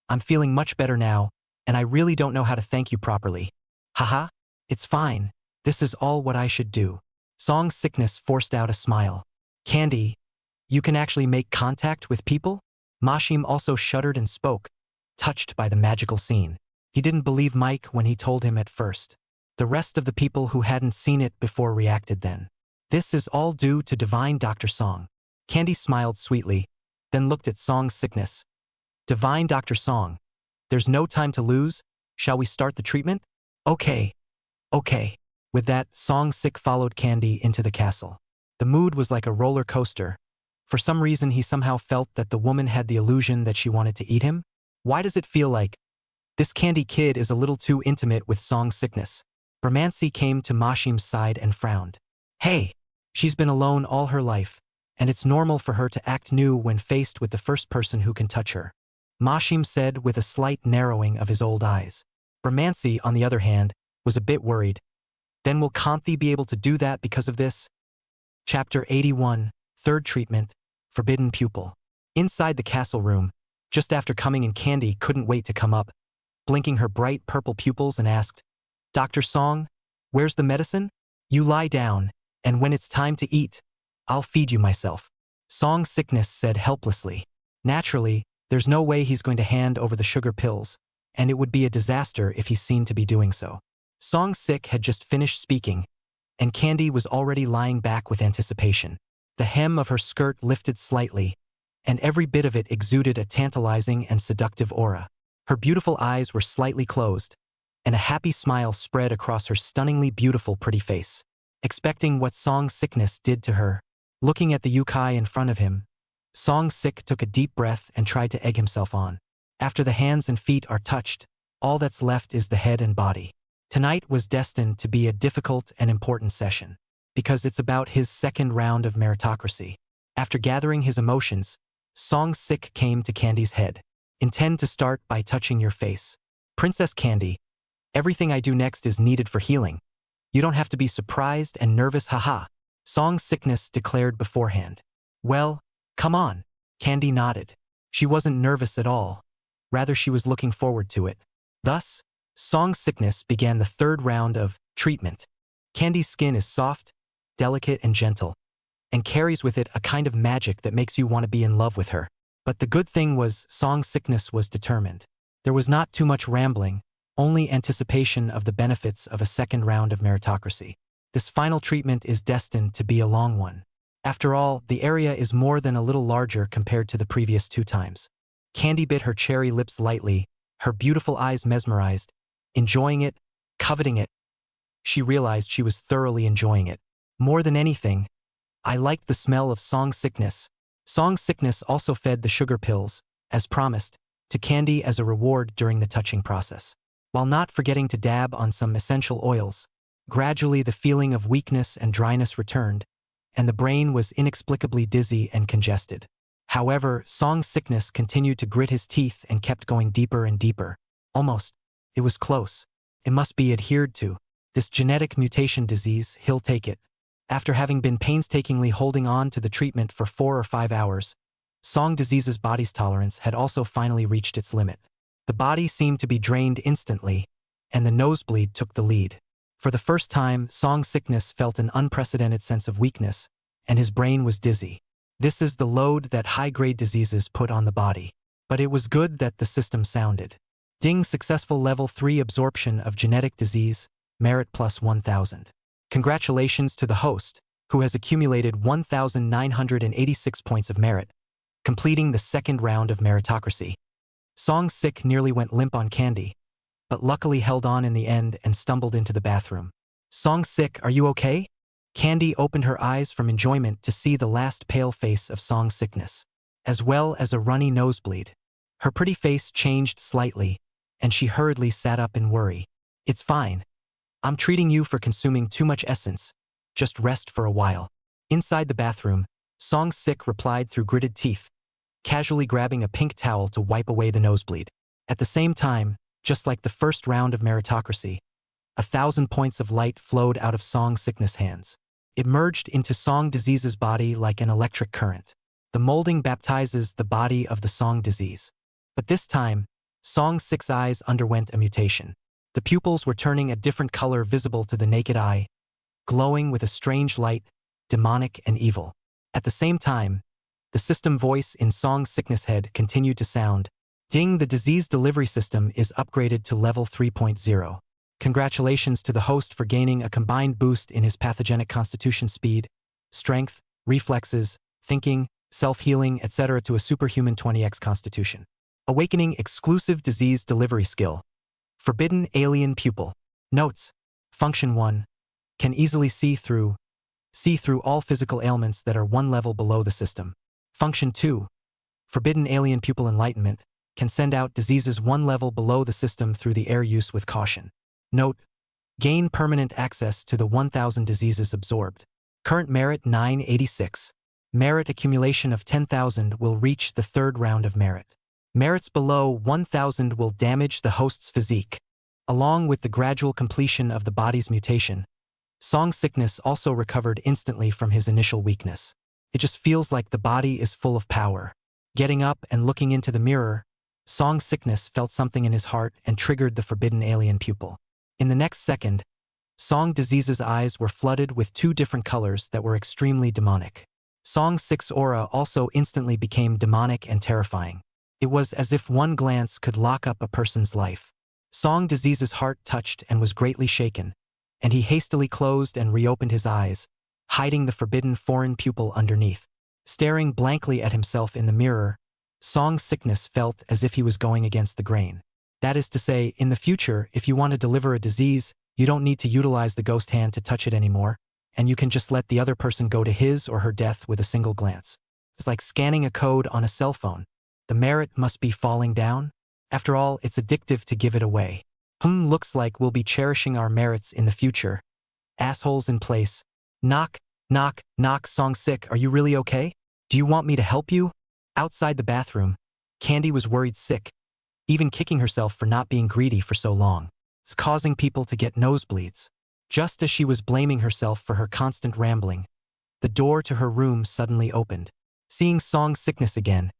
I'm feeling much better now, and I really don't know how to thank you properly. Haha, it's fine. This is all what I should do. Song Sickness forced out a smile. Candy, you can actually make contact with people? Mashim also shuddered and spoke, touched by the magical scene. He didn't believe Mike when he told him at first. The rest of the people who hadn't seen it before reacted then. This is all due to Divine Dr. Song. Candy smiled sweetly, then looked at Song Sickness. Divine Dr. Song, there's no time to lose. Shall we start the treatment? Okay. Okay. With that, Song Sick followed Candy into the castle. The mood was like a roller coaster. For some reason, he somehow felt that the woman had the illusion that she wanted to eat him. Why does it feel like this Candy kid is a little too intimate with Song Sickness? Brahmansi came to Mashim's side and frowned. Hey, she's been alone all her life, and it's normal for her to act new when faced with the first person who can touch her, Mashim said with a slight narrowing of his old eyes. Brahmansi, on the other hand, was a bit worried. Then will Kanthi be able to do that because of this? Chapter 81, Third Treatment, Forbidden Pupil. Inside the castle room, just after coming in, Candy couldn't wait to come up, blinking her bright purple pupils and asked, Dr. Song, where's the medicine? You lie down, and when it's time to eat, I'll feed you myself. Song Sickness said helplessly. Naturally, there's no way he's going to hand over the sugar pills, and it would be a disaster if he's seen to be doing so. Song Sick had just finished speaking, and Candy was already lying back with anticipation. The hem of her skirt lifted slightly, and every bit of it exuded a tantalizing and seductive aura. Her beautiful eyes were slightly closed, and a happy smile spread across her stunningly beautiful pretty face. Expecting what Song Sickness did to her, looking at the yukai in front of him, Song Sick took a deep breath and tried to egg himself on. After the hands and feet are touched, all that's left is the head and body. Tonight was destined to be a difficult and important session, because it's about his second round of meritocracy. After gathering his emotions, Song Sick came to Candy's head. Intend to start by touching your face. Princess Candy, everything I do next is needed for healing. You don't have to be surprised and nervous, haha. Song Sickness declared beforehand. Well, come on. Candy nodded. She wasn't nervous at all. Rather, she was looking forward to it. Thus, Song Sickness began the third round of treatment. Candy's skin is soft, delicate, and gentle, and carries with it a kind of magic that makes you want to be in love with her. But the good thing was Song Sickness was determined. There was not too much rambling, only anticipation of the benefits of a second round of meritocracy. This final treatment is destined to be a long one. After all, the area is more than a little larger compared to the previous 2 times. Candy bit her cherry lips lightly, her beautiful eyes mesmerized, enjoying it, coveting it. She realized she was thoroughly enjoying it. More than anything, I liked the smell of Song Sickness. Song Sickness also fed the sugar pills, as promised, to Candy as a reward during the touching process. While not forgetting to dab on some essential oils, gradually the feeling of weakness and dryness returned, and the brain was inexplicably dizzy and congested. However, Song Sickness continued to grit his teeth and kept going deeper and deeper. Almost. It was close. It must be adhered to. This genetic mutation disease, he'll take it. After having been painstakingly holding on to the treatment for 4 or 5 hours, Song Disease's body's tolerance had also finally reached its limit. The body seemed to be drained instantly, and the nosebleed took the lead. For the first time, Song Sickness felt an unprecedented sense of weakness, and his brain was dizzy. This is the load that high-grade diseases put on the body. But it was good that the system sounded. Ding, successful level 3 absorption of genetic disease, merit plus 1000. Congratulations to the host, who has accumulated 1,986 points of merit, completing the second round of meritocracy. Song Sick nearly went limp on Candy, but luckily held on in the end and stumbled into the bathroom. Song Sick, are you okay? Candy opened her eyes from enjoyment to see the last pale face of Song Sickness, as well as a runny nosebleed. Her pretty face changed slightly, and she hurriedly sat up in worry. It's fine. I'm treating you for consuming too much essence. Just rest for a while. Inside the bathroom, Song Sick replied through gritted teeth, casually grabbing a pink towel to wipe away the nosebleed. At the same time, just like the first round of meritocracy, 1,000 points of light flowed out of Song Sickness' hands. It merged into Song Disease's body like an electric current. The molding baptizes the body of the Song Disease. But this time, Song Sick's eyes underwent a mutation. The pupils were turning a different color visible to the naked eye, glowing with a strange light, demonic and evil. At the same time, the system voice in Song Sickness' head continued to sound. Ding, the disease delivery system is upgraded to level 3.0. Congratulations to the host for gaining a combined boost in his pathogenic constitution speed, strength, reflexes, thinking, self-healing, etc. to a superhuman 20x constitution. Awakening exclusive disease delivery skill. Forbidden alien pupil. Notes. Function 1. Can easily see through all physical ailments that are 1 level below the system. Function 2. Forbidden alien pupil enlightenment. Can send out diseases 1 level below the system through the air use with caution. Note. Gain permanent access to the 1,000 diseases absorbed. Current merit 986. Merit accumulation of 10,000 will reach the third round of merit. Merits below 1,000 will damage the host's physique. Along with the gradual completion of the body's mutation, Song Sickness also recovered instantly from his initial weakness. It just feels like the body is full of power. Getting up and looking into the mirror, Song Sickness felt something in his heart and triggered the forbidden alien pupil. In the next second, Song Disease's eyes were flooded with two different colors that were extremely demonic. Song Sick's aura also instantly became demonic and terrifying. It was as if one glance could lock up a person's life. Song Disease's heart touched and was greatly shaken, and he hastily closed and reopened his eyes, hiding the forbidden foreign pupil underneath. Staring blankly at himself in the mirror, Song Sickness felt as if he was going against the grain. That is to say, in the future, if you want to deliver a disease, you don't need to utilize the ghost hand to touch it anymore, and you can just let the other person go to his or her death with a single glance. It's like scanning a code on a cell phone. The merit must be falling down. After all, it's addictive to give it away. Looks like we'll be cherishing our merits in the future. Assholes in place. Knock, knock, knock. Song Sick, are you really okay? Do you want me to help you? Outside the bathroom, Candy was worried sick, even kicking herself for not being greedy for so long. It's causing people to get nosebleeds. Just as she was blaming herself for her constant rambling, the door to her room suddenly opened. Seeing Song Sickness again,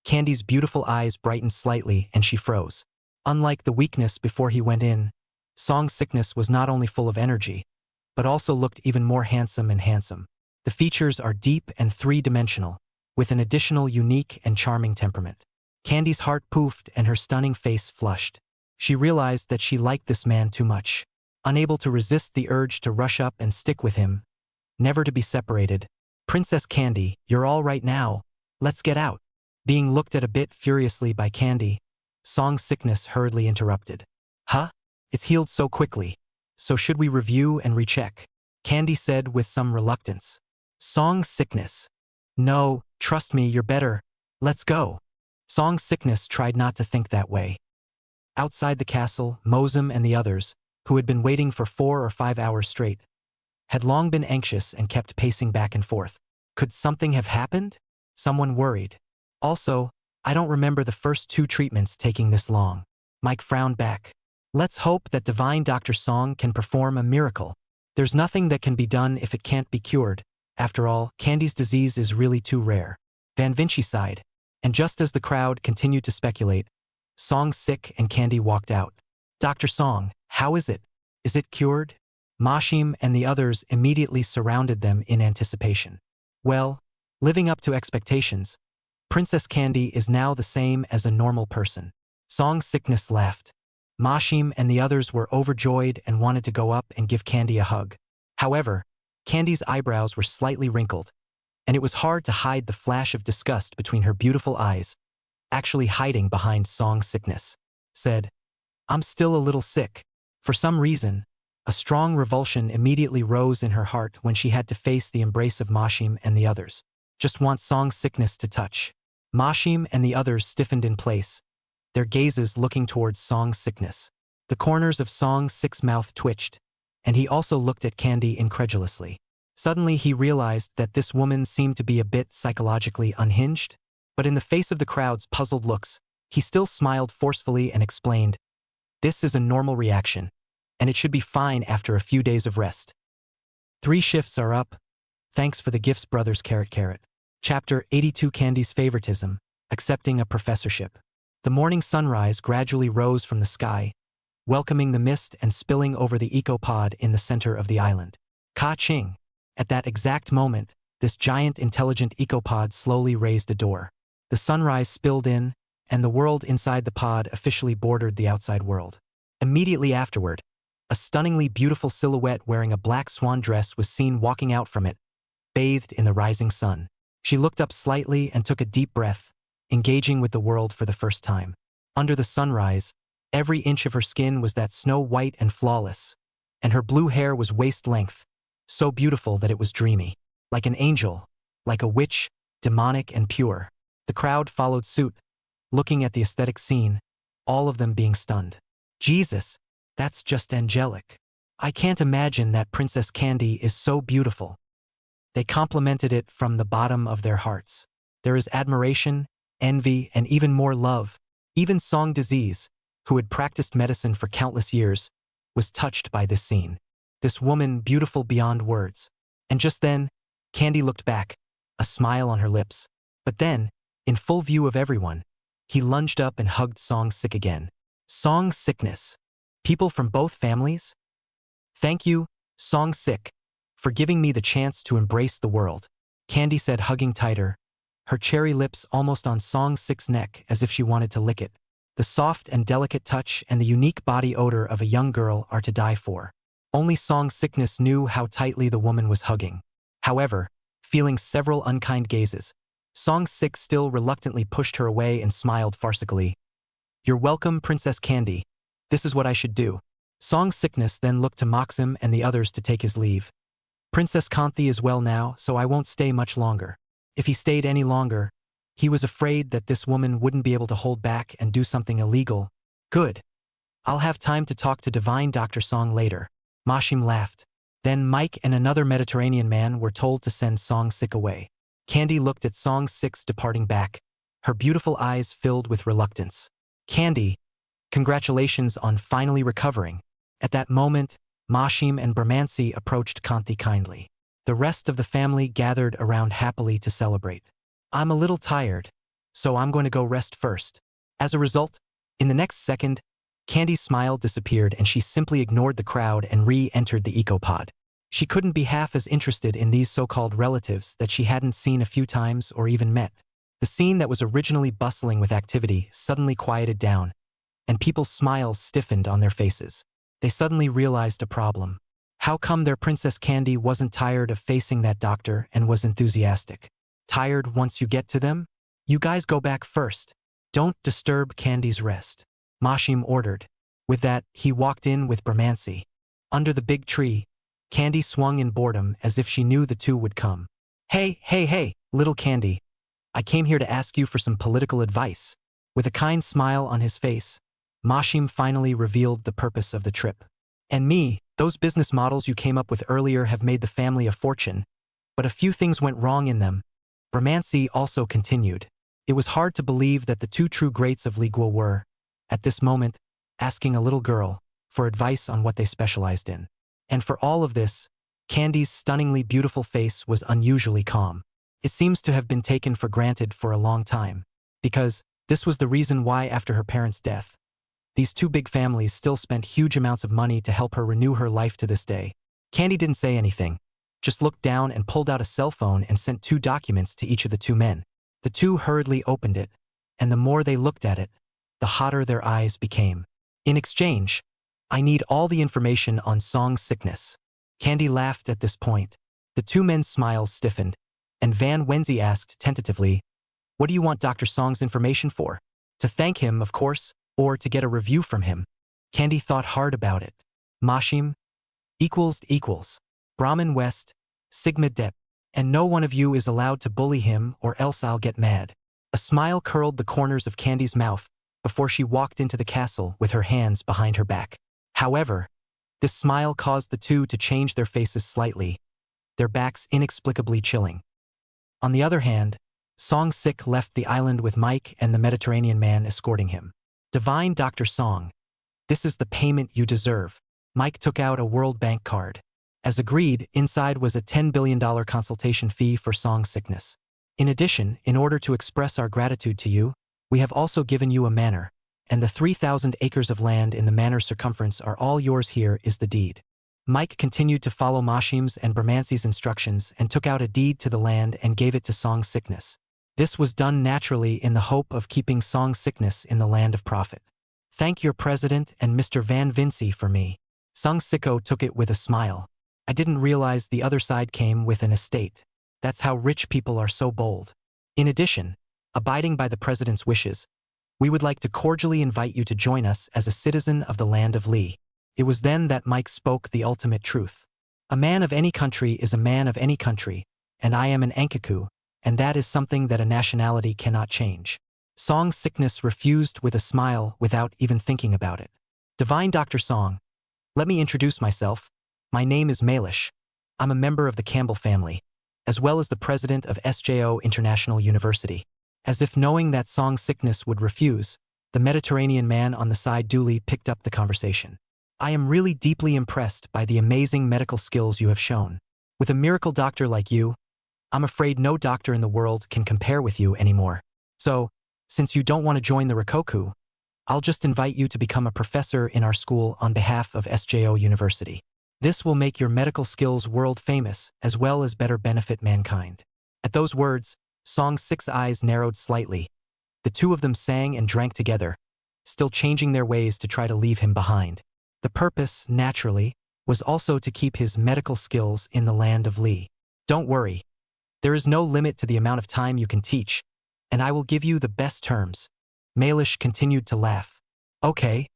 Candy's beautiful eyes brightened slightly and she froze. Unlike the weakness before he went in, Song Sickness was not only full of energy, but also looked even more handsome and handsome. The features are deep and three-dimensional, with an additional unique and charming temperament. Candy's heart poofed and her stunning face flushed. She realized that she liked this man too much. Unable to resist the urge to rush up and stick with him, never to be separated. Princess Candy, you're all right now. Let's get out. Being looked at a bit furiously by Candy, Song Sickness hurriedly interrupted. Huh? It's healed so quickly. So should we review and recheck? Candy said with some reluctance. Song Sickness. No, trust me, you're better. Let's go. Song Sickness tried not to think that way. Outside the castle, Mosem and the others, who had been waiting for 4 or 5 hours straight, had long been anxious and kept pacing back and forth. Could something have happened? Someone worried. Also, I don't remember the first 2 treatments taking this long. Mike frowned back. Let's hope that Divine Dr. Song can perform a miracle. There's nothing that can be done if it can't be cured. After all, Candy's disease is really too rare. Van Vinci sighed, and just as the crowd continued to speculate, Song Sick and Candy walked out. Dr. Song, how is it? Is it cured? Mashim and the others immediately surrounded them in anticipation. Well, living up to expectations, Princess Candy is now the same as a normal person. Song Sickness laughed. Mashim and the others were overjoyed and wanted to go up and give Candy a hug. However, Candy's eyebrows were slightly wrinkled, and it was hard to hide the flash of disgust between her beautiful eyes, actually hiding behind Song Sickness. Said, I'm still a little sick. For some reason, a strong revulsion immediately rose in her heart when she had to face the embrace of Mashim and the others. Just want Song Sickness to touch. Mashim and the others stiffened in place, their gazes looking towards Song Sickness. The corners of Song Sick's mouth twitched, and he also looked at Candy incredulously. Suddenly he realized that this woman seemed to be a bit psychologically unhinged, but in the face of the crowd's puzzled looks, he still smiled forcefully and explained, this is a normal reaction, and it should be fine after a few days of rest. 3 shifts are up. Thanks for the gifts, brothers. Chapter 82 Candy's Favoritism, Accepting a Professorship. The morning sunrise gradually rose from the sky, welcoming the mist and spilling over the eco-pod in the center of the island. Ka-ching! At that exact moment, this giant intelligent ecopod slowly raised a door. The sunrise spilled in, and the world inside the pod officially bordered the outside world. Immediately afterward, a stunningly beautiful silhouette wearing a black swan dress was seen walking out from it, bathed in the rising sun. She looked up slightly and took a deep breath, engaging with the world for the first time. Under the sunrise, every inch of her skin was that snow white and flawless, and her blue hair was waist-length, so beautiful that it was dreamy. Like an angel, like a witch, demonic and pure. The crowd followed suit, looking at the aesthetic scene, all of them being stunned. Jesus, that's just angelic. I can't imagine that Princess Candy is so beautiful. They complimented it from the bottom of their hearts. There is admiration, envy, and even more love. Even Song Disease, who had practiced medicine for countless years, was touched by this scene. This woman beautiful beyond words. And just then, Candy looked back, a smile on her lips. But then, in full view of everyone, he lunged up and hugged Song Sik again. Song Sickness. People from both families? Thank you, Song Sik, for giving me the chance to embrace the world, Candy said, hugging tighter, her cherry lips almost on Song Sik's neck as if she wanted to lick it. The soft and delicate touch and the unique body odor of a young girl are to die for. Only Song Sickness knew how tightly the woman was hugging. However, feeling several unkind gazes, Song Sik still reluctantly pushed her away and smiled farcically. You're welcome, Princess Candy. This is what I should do. Song Sickness then looked to Maxim and the others to take his leave. Princess Kanthi is well now, so I won't stay much longer. If he stayed any longer, he was afraid that this woman wouldn't be able to hold back and do something illegal. Good. I'll have time to talk to Divine Dr. Song later. Mashim laughed. Then Mike and another Mediterranean man were told to send Song Sik away. Candy looked at Song Sik's departing back, her beautiful eyes filled with reluctance. Candy, congratulations on finally recovering. At that moment, Mashim and Brahmansi approached Kanthi kindly. The rest of the family gathered around happily to celebrate. I'm a little tired, so I'm going to go rest first. As a result, in the next second, Candy's smile disappeared and she simply ignored the crowd and re-entered the ecopod. She couldn't be half as interested in these so-called relatives that she hadn't seen a few times or even met. The scene that was originally bustling with activity suddenly quieted down, and people's smiles stiffened on their faces. They suddenly realized a problem. How come their Princess Candy wasn't tired of facing that doctor and was enthusiastic? Tired once you get to them? You guys go back first. Don't disturb Candy's rest, Mashim ordered. With that, he walked in with Brahmansi. Under the big tree, Candy swung in boredom as if she knew the two would come. Hey, little Candy. I came here to ask you for some political advice. With a kind smile on his face, Mashim finally revealed the purpose of the trip. And me, those business models you came up with earlier have made the family a fortune, but a few things went wrong in them. Brahmansi also continued. It was hard to believe that the two true greats of Ligua were, at this moment, asking a little girl for advice on what they specialized in. And for all of this, Candy's stunningly beautiful face was unusually calm. It seems to have been taken for granted for a long time, because this was the reason why after her parents' death, these two big families still spent huge amounts of money to help her renew her life to this day. Candy didn't say anything, just looked down and pulled out a cell phone and sent 2 documents to each of the 2 men. The 2 hurriedly opened it, and the more they looked at it, the hotter their eyes became. In exchange, I need all the information on Song's sickness. Candy laughed at this point. The 2 men's smiles stiffened, and Van Wenzi asked tentatively, what do you want Dr. Song's information for? To thank him, of course, or to get a review from him. Candy thought hard about it. Mashim, equals, Brahmin West, Sigma Dep, and no one of you is allowed to bully him or else I'll get mad. A smile curled the corners of Candy's mouth before she walked into the castle with her hands behind her back. However, this smile caused the 2 to change their faces slightly, their backs inexplicably chilling. On the other hand, Song Sik left the island with Mike and the Mediterranean man escorting him. Divine Dr. Song, this is the payment you deserve. Mike took out a World Bank card. As agreed, inside was a $10 billion consultation fee for Song's sickness. In addition, in order to express our gratitude to you, we have also given you a manor, and the 3,000 acres of land in the manor's circumference are all yours. Here is the deed. Mike continued to follow Mashim's and Brahmansi's instructions and took out a deed to the land and gave it to Song's sickness. This was done naturally in the hope of keeping Song's sickness in the land of profit. Thank your president and Mr. Van Vinci for me. Song Sicko took it with a smile. I didn't realize the other side came with an estate. That's how rich people are so bold. In addition, abiding by the president's wishes, we would like to cordially invite you to join us as a citizen of the land of Li. It was then that Mike spoke the ultimate truth. A man of any country is a man of any country, and I am an Ankaku, and that is something that a nationality cannot change. Song's sickness refused with a smile without even thinking about it. Divine Dr. Song, let me introduce myself. My name is Malish. I'm a member of the Campbell family, as well as the president of SJO International University. As if knowing that Song's sickness would refuse, the Mediterranean man on the side duly picked up the conversation. I am really deeply impressed by the amazing medical skills you have shown. With a miracle doctor like you, I'm afraid no doctor in the world can compare with you anymore. So, since you don't want to join the Rikoku, I'll just invite you to become a professor in our school on behalf of SJO University. This will make your medical skills world famous, as well as better benefit mankind. At those words, Song's 6 eyes narrowed slightly. The two of them sang and drank together, still changing their ways to try to leave him behind. The purpose, naturally, was also to keep his medical skills in the land of Li. Don't worry. There is no limit to the amount of time you can teach, and I will give you the best terms. Malish continued to laugh. Okay,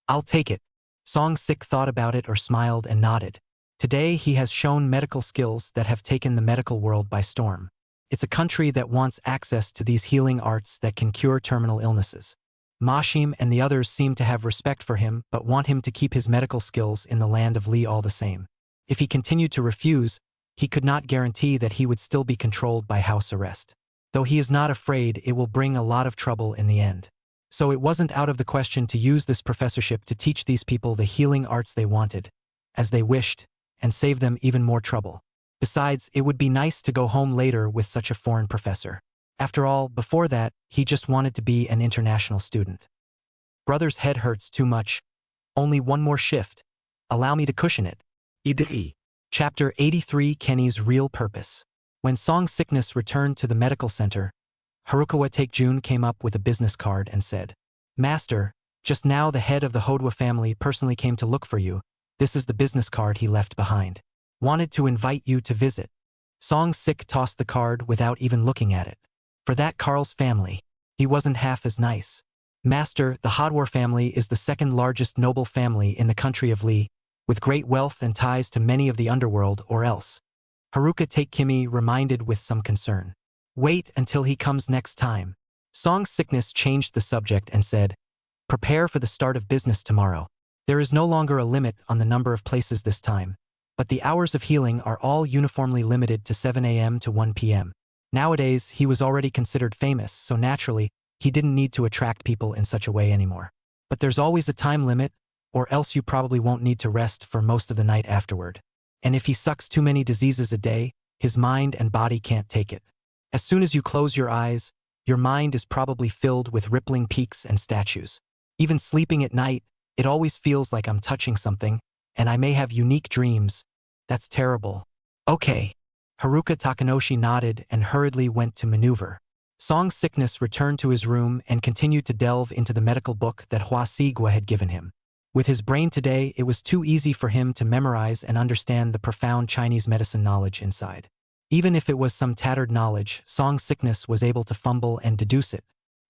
I'll take it. Song Sik thought about it or smiled and nodded. Today he has shown medical skills that have taken the medical world by storm. It's a country that wants access to these healing arts that can cure terminal illnesses. Mashim and the others seem to have respect for him but want him to keep his medical skills in the land of Li all the same. If he continued to refuse, he could not guarantee that he would still be controlled by house arrest. Though he is not afraid it will bring a lot of trouble in the end. So it wasn't out of the question to use this professorship to teach these people the healing arts they wanted, as they wished, and save them even more trouble. Besides, it would be nice to go home later with such a foreign professor. After all, before that, he just wanted to be an international student. Brother's head hurts too much. Only one more shift. Allow me to cushion it. Idi. Chapter 83 Kenny's Real Purpose. When Song's sickness returned to the medical center, Harukawa Takejun came up with a business card and said, Master, just now the head of the Hodwa family personally came to look for you. This is the business card he left behind. Wanted to invite you to visit. Song Sik tossed the card without even looking at it. For that Carl's family, he wasn't half as nice. Master, the Hodwa family is the second largest noble family in the country of Li, with great wealth and ties to many of the underworld or else. Haruka Takemi reminded with some concern. Wait until he comes next time. Song's sickness changed the subject and said, Prepare for the start of business tomorrow. There is no longer a limit on the number of places this time, but the hours of healing are all uniformly limited to 7 a.m. to 1 p.m. Nowadays, he was already considered famous, so naturally, he didn't need to attract people in such a way anymore. But there's always a time limit, or else you probably won't need to rest for most of the night afterward. And if he sucks too many diseases a day, his mind and body can't take it. As soon as you close your eyes, your mind is probably filled with rippling peaks and statues. Even sleeping at night, it always feels like I'm touching something, and I may have unique dreams. That's terrible. Okay. Haruka Takanoshi nodded and hurriedly went to maneuver. Song's sickness returned to his room and continued to delve into the medical book that Hua Sigua had given him. With his brain today, it was too easy for him to memorize and understand the profound Chinese medicine knowledge inside. Even if it was some tattered knowledge, Song's sickness was able to fumble and deduce it.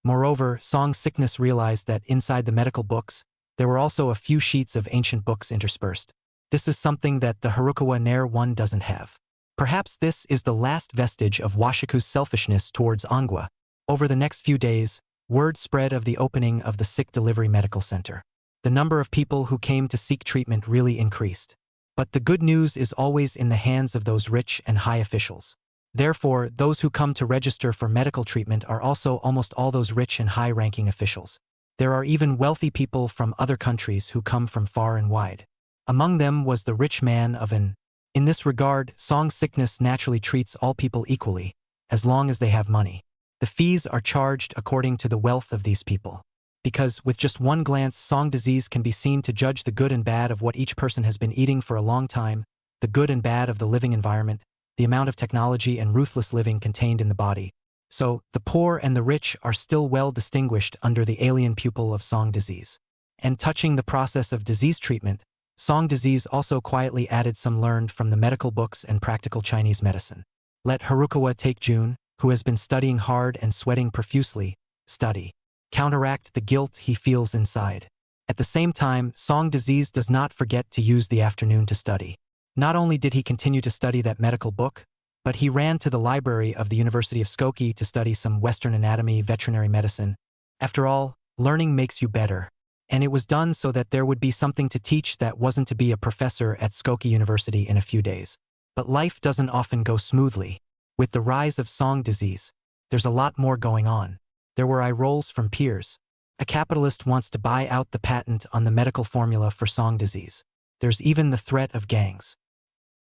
Moreover, Song's sickness realized that inside the medical books, there were also a few sheets of ancient books interspersed. This is something that the Harukawa Nair one doesn't have. Perhaps this is the last vestige of Washiku's selfishness towards Ongwa. Over the next few days, word spread of the opening of the sick delivery medical center. The number of people who came to seek treatment really increased. But the good news is always in the hands of those rich and high officials. Therefore, those who come to register for medical treatment are also almost all those rich and high-ranking officials. There are even wealthy people from other countries who come from far and wide. Among them was the rich man of an. In this regard, Song's sickness naturally treats all people equally, as long as they have money. The fees are charged according to the wealth of these people. Because, with just one glance, Song disease can be seen to judge the good and bad of what each person has been eating for a long time, the good and bad of the living environment, the amount of technology and ruthless living contained in the body. So, the poor and the rich are still well distinguished under the alien pupil of Song disease. And touching the process of disease treatment, Song disease also quietly added some learned from the medical books and practical Chinese medicine. Let Harukawa Takejun, who has been studying hard and sweating profusely, study. Counteract the guilt he feels inside. At the same time, Song disease does not forget to use the afternoon to study. Not only did he continue to study that medical book, but he ran to the library of the University of Skokie to study some Western anatomy, veterinary medicine. After all, learning makes you better. And it was done so that there would be something to teach that wasn't to be a professor at Skokie University in a few days. But life doesn't often go smoothly. With the rise of Song disease, there's a lot more going on. There were eye rolls from peers. A capitalist wants to buy out the patent on the medical formula for Song disease. There's even the threat of gangs.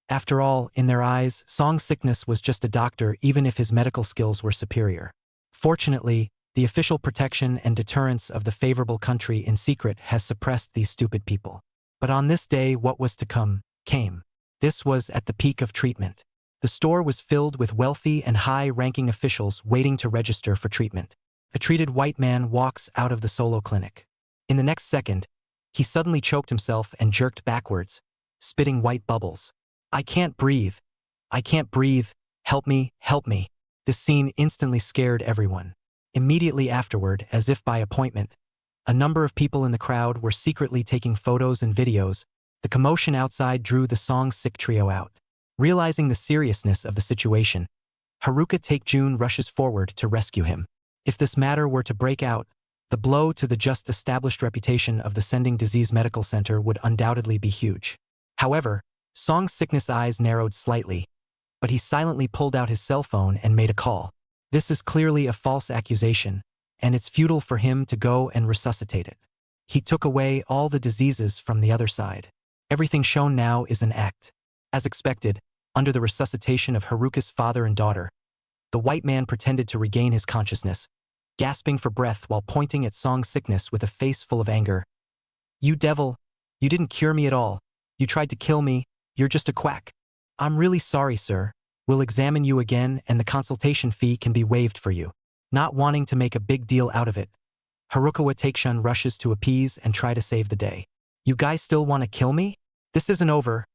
After all, in their eyes, Song sickness was just a doctor even if his medical skills were superior. Fortunately, the official protection and deterrence of the favorable country in secret has suppressed these stupid people. But on this day, what was to come, came. This was at the peak of treatment. The store was filled with wealthy and high-ranking officials waiting to register for treatment. A treated white man walks out of the solo clinic. In the next second, he suddenly choked himself and jerked backwards, spitting white bubbles. "I can't breathe. I can't breathe. Help me, help me." This scene instantly scared everyone. Immediately afterward, as if by appointment, a number of people in the crowd were secretly taking photos and videos. The commotion outside drew the Song sick trio out. Realizing the seriousness of the situation, Haruka Takejun rushes forward to rescue him. If this matter were to break out, the blow to the just established reputation of the Sending Disease Medical Center would undoubtedly be huge. However, Song's sickness eyes narrowed slightly, but he silently pulled out his cell phone and made a call. This is clearly a false accusation, and it's futile for him to go and resuscitate it. He took away all the diseases from the other side. Everything shown now is an act. As expected, under the resuscitation of Haruka's father and daughter, the white man pretended to regain his consciousness, gasping for breath while pointing at Song's sickness with a face full of anger. "You devil! You didn't cure me at all. You tried to kill me. You're just a quack." "I'm really sorry, sir. We'll examine you again and the consultation fee can be waived for you." Not wanting to make a big deal out of it, Haruka Takeshun rushes to appease and try to save the day. "You guys still want to kill me? This isn't over.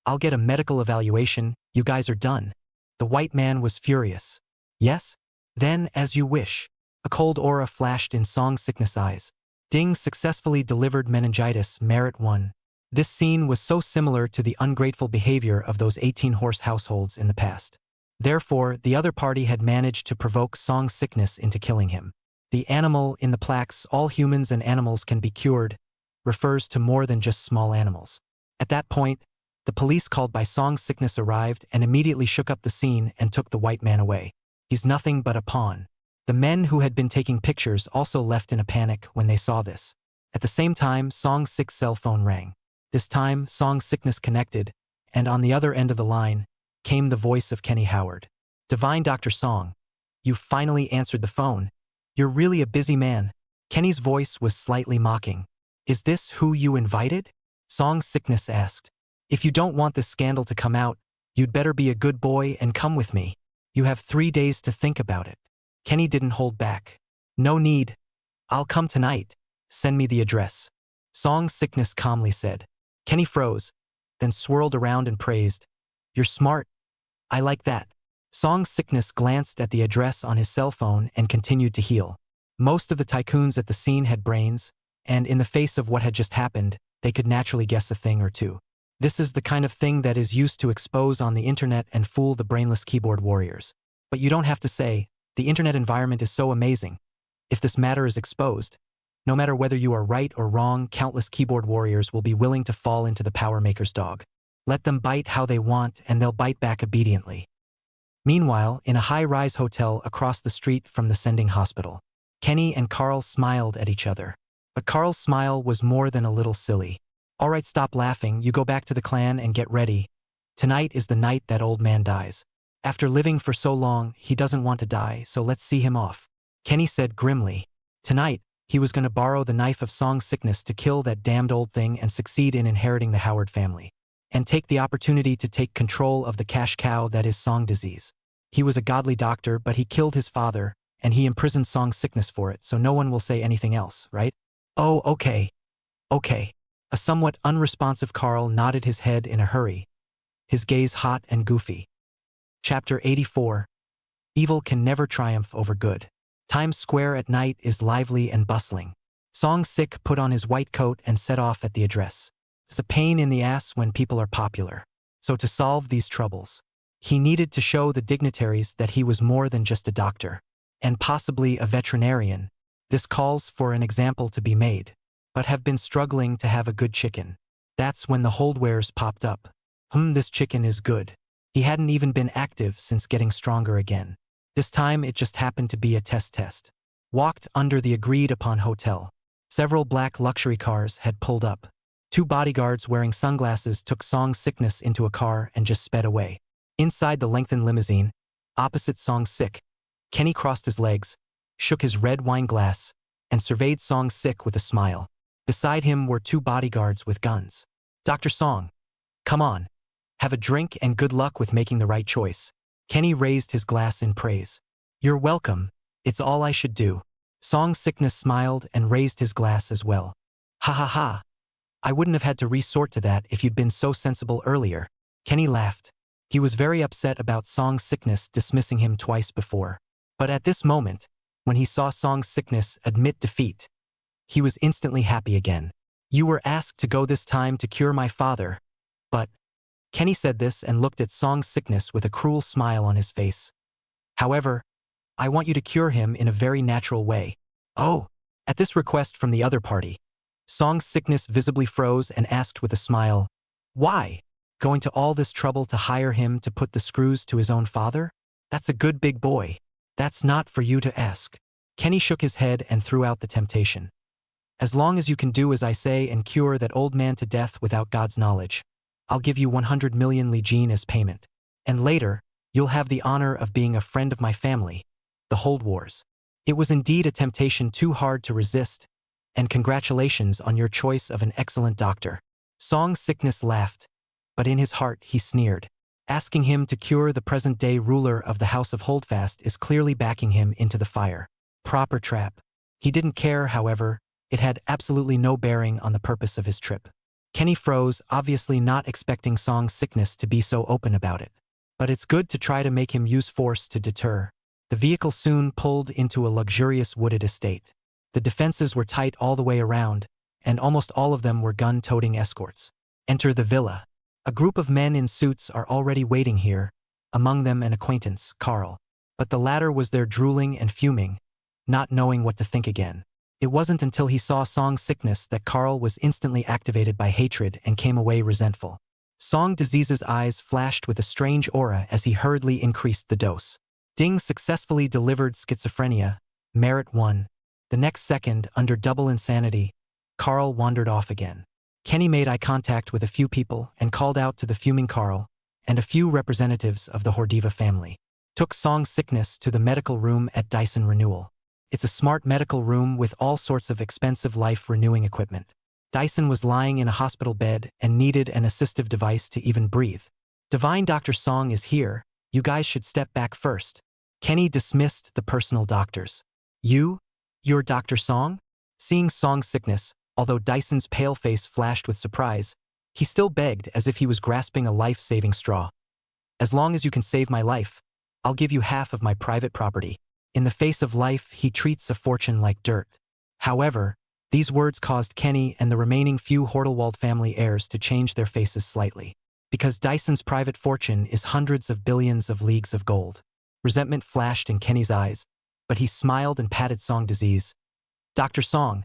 I'll get a medical evaluation. You guys are done." The white man was furious. "Yes? Then, as you wish." A cold aura flashed in Song's sickness eyes. Ding successfully delivered meningitis, merit 1. This scene was so similar to the ungrateful behavior of those 18-horse households in the past. Therefore, the other party had managed to provoke Song's sickness into killing him. The animal in the plaques, "All humans and animals can be cured," refers to more than just small animals. At that point, the police called by Song's sickness arrived and immediately shook up the scene and took the white man away. He's nothing but a pawn. The men who had been taking pictures also left in a panic when they saw this. At the same time, Song's sick cell phone rang. This time, Song's sickness connected, and on the other end of the line came the voice of Kenny Howard. "Divine Dr. Song, you finally answered the phone. You're really a busy man." Kenny's voice was slightly mocking. "Is this who you invited?" Song's sickness asked. "If you don't want this scandal to come out, you'd better be a good boy and come with me. You have 3 days to think about it." Kenny didn't hold back. "No need. I'll come tonight. Send me the address." Song's sickness calmly said. Kenny froze, then swirled around and praised. "You're smart. I like that." Song's sickness glanced at the address on his cell phone and continued to heal. Most of the tycoons at the scene had brains, and in the face of what had just happened, they could naturally guess a thing or two. This is the kind of thing that is used to expose on the internet and fool the brainless keyboard warriors. But you don't have to say, the internet environment is so amazing. If this matter is exposed, no matter whether you are right or wrong, countless keyboard warriors will be willing to fall into the power maker's dog. Let them bite how they want and they'll bite back obediently. Meanwhile, in a high-rise hotel across the street from the sending hospital, Kenny and Carl smiled at each other. But Carl's smile was more than a little silly. "All right, stop laughing, you go back to the clan and get ready. Tonight is the night that old man dies. After living for so long, he doesn't want to die, so let's see him off." Kenny said grimly. Tonight, he was going to borrow the knife of Song's sickness to kill that damned old thing and succeed in inheriting the Howard family. And take the opportunity to take control of the cash cow that is Song disease. He was a godly doctor, but he killed his father, and he imprisoned Song's sickness for it, so no one will say anything else, right? "Oh, okay. Okay." A somewhat unresponsive Carl nodded his head in a hurry, his gaze hot and goofy. Chapter 84. Evil can never triumph over good. Times Square at night is lively and bustling. Song Sick put on his white coat and set off at the address. It's a pain in the ass when people are popular. So to solve these troubles, he needed to show the dignitaries that he was more than just a doctor, and possibly a veterinarian. This calls for an example to be made, but have been struggling to have a good chicken. That's when the holdwares popped up. This chicken is good. He hadn't even been active since getting stronger again. This time it just happened to be a test. walked under the agreed-upon hotel. Several black luxury cars had pulled up. 2 bodyguards wearing sunglasses took Song's sickness into a car and just sped away. Inside the lengthened limousine, opposite Song's sick, Kenny crossed his legs, shook his red wine glass, and surveyed Song's sick with a smile. Beside him were 2 bodyguards with guns. Dr. Song, come on. Have a drink and good luck with making the right choice. Kenny raised his glass in praise. You're welcome. It's all I should do. Song's sickness smiled and raised his glass as well. Ha ha ha. I wouldn't have had to resort to that if you'd been so sensible earlier. Kenny laughed. He was very upset about Song's sickness dismissing him twice before. But at this moment, when he saw Song's sickness admit defeat, he was instantly happy again. You were asked to go this time to cure my father. But Kenny said this and looked at Song's sickness with a cruel smile on his face. However, I want you to cure him in a very natural way. Oh, at this request from the other party, Song's sickness visibly froze and asked with a smile, why? Going to all this trouble to hire him to put the screws to his own father? That's a good big boy. That's not for you to ask. Kenny shook his head and threw out the temptation. As long as you can do as I say and cure that old man to death without God's knowledge, I'll give you 100 million Li-Jin as payment. And later, you'll have the honor of being a friend of my family, the Hold Wars. It was indeed a temptation too hard to resist, and congratulations on your choice of an excellent doctor. Song's sickness laughed, but in his heart he sneered. Asking him to cure the present-day ruler of the House of Holdfast is clearly backing him into the fire. Proper trap. He didn't care, however. It had absolutely no bearing on the purpose of his trip. Kenny froze, obviously not expecting Song's sickness to be so open about it. But it's good to try to make him use force to deter. The vehicle soon pulled into a luxurious wooded estate. The defenses were tight all the way around, and almost all of them were gun-toting escorts. Enter the villa. A group of men in suits are already waiting here, among them an acquaintance, Carl. But the latter was there drooling and fuming, not knowing what to think again. It wasn't until he saw Song's sickness that Carl was instantly activated by hatred and came away resentful. Song Disease's eyes flashed with a strange aura as he hurriedly increased the dose. Ding successfully delivered schizophrenia, merit 1. The next second, under double insanity, Carl wandered off again. Kenny made eye contact with a few people and called out to the fuming Carl and a few representatives of the Hordiva family. Took Song's sickness to the medical room at Dyson Renewal. It's a smart medical room with all sorts of expensive life-renewing equipment. Dyson was lying in a hospital bed and needed an assistive device to even breathe. Divine Dr. Song is here. You guys should step back first. Kenny dismissed the personal doctors. You're Dr. Song? Seeing Song's sickness, although Dyson's pale face flashed with surprise, he still begged as if he was grasping a life-saving straw. As long as you can save my life, I'll give you half of my private property. In the face of life, he treats a fortune like dirt. However, these words caused Kenny and the remaining few Hordelwald family heirs to change their faces slightly. Because Dyson's private fortune is hundreds of billions of leagues of gold. Resentment flashed in Kenny's eyes, but he smiled and patted Song Disease. Dr. Song,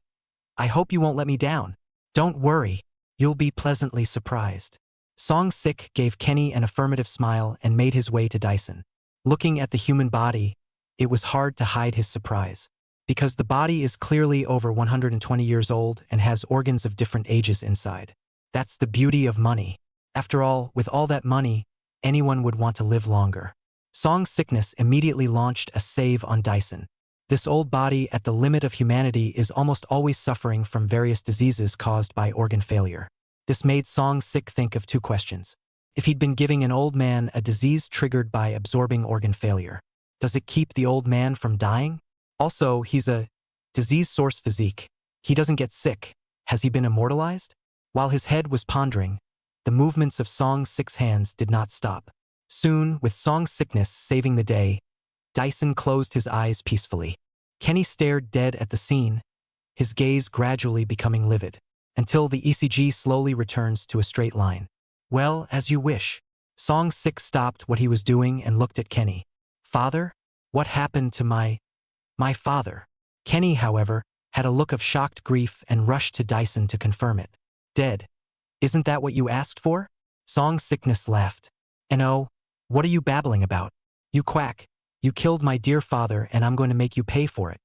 I hope you won't let me down. Don't worry, you'll be pleasantly surprised. Song Sick gave Kenny an affirmative smile and made his way to Dyson. Looking at the human body, it was hard to hide his surprise. Because the body is clearly over 120 years old and has organs of different ages inside. That's the beauty of money. After all, with all that money, anyone would want to live longer. Song's sickness immediately launched a save on Dyson. This old body at the limit of humanity is almost always suffering from various diseases caused by organ failure. This made Song Sick think of 2 questions. If he'd been giving an old man a disease triggered by absorbing organ failure, does it keep the old man from dying? Also, he's a disease source physique. He doesn't get sick. Has he been immortalized? While his head was pondering, the movements of Song Sick's hands did not stop. Soon, with Song's sickness saving the day, Dyson closed his eyes peacefully. Kenny stared dead at the scene, his gaze gradually becoming livid, until the ECG slowly returns to a straight line. Well, as you wish. Song Sick stopped what he was doing and looked at Kenny. Father? What happened to my father? Kenny, however, had a look of shocked grief and rushed to Dyson to confirm it. Dead. Isn't that what you asked for? Song Sickness laughed. And oh, what are you babbling about? You quack. You killed my dear father and I'm going to make you pay for it.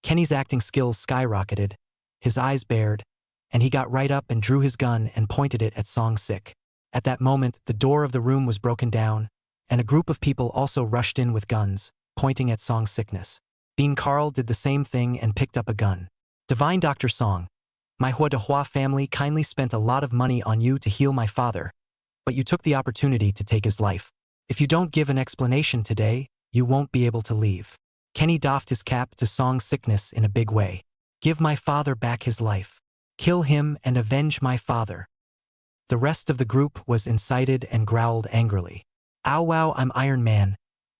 Kenny's acting skills skyrocketed, his eyes bared, and he got right up and drew his gun and pointed it at Song Sik. At that moment, the door of the room was broken down, and a group of people also rushed in with guns, pointing at Song Sickness. Bean Carl did the same thing and picked up a gun. Divine Dr. Song, my Hua de Hua family kindly spent a lot of money on you to heal my father, but you took the opportunity to take his life. If you don't give an explanation today, you won't be able to leave. Kenny doffed his cap to Song Sickness in a big way. Give my father back his life. Kill him and avenge my father. The rest of the group was incited and growled angrily. Ow wow, I'm Iron Man.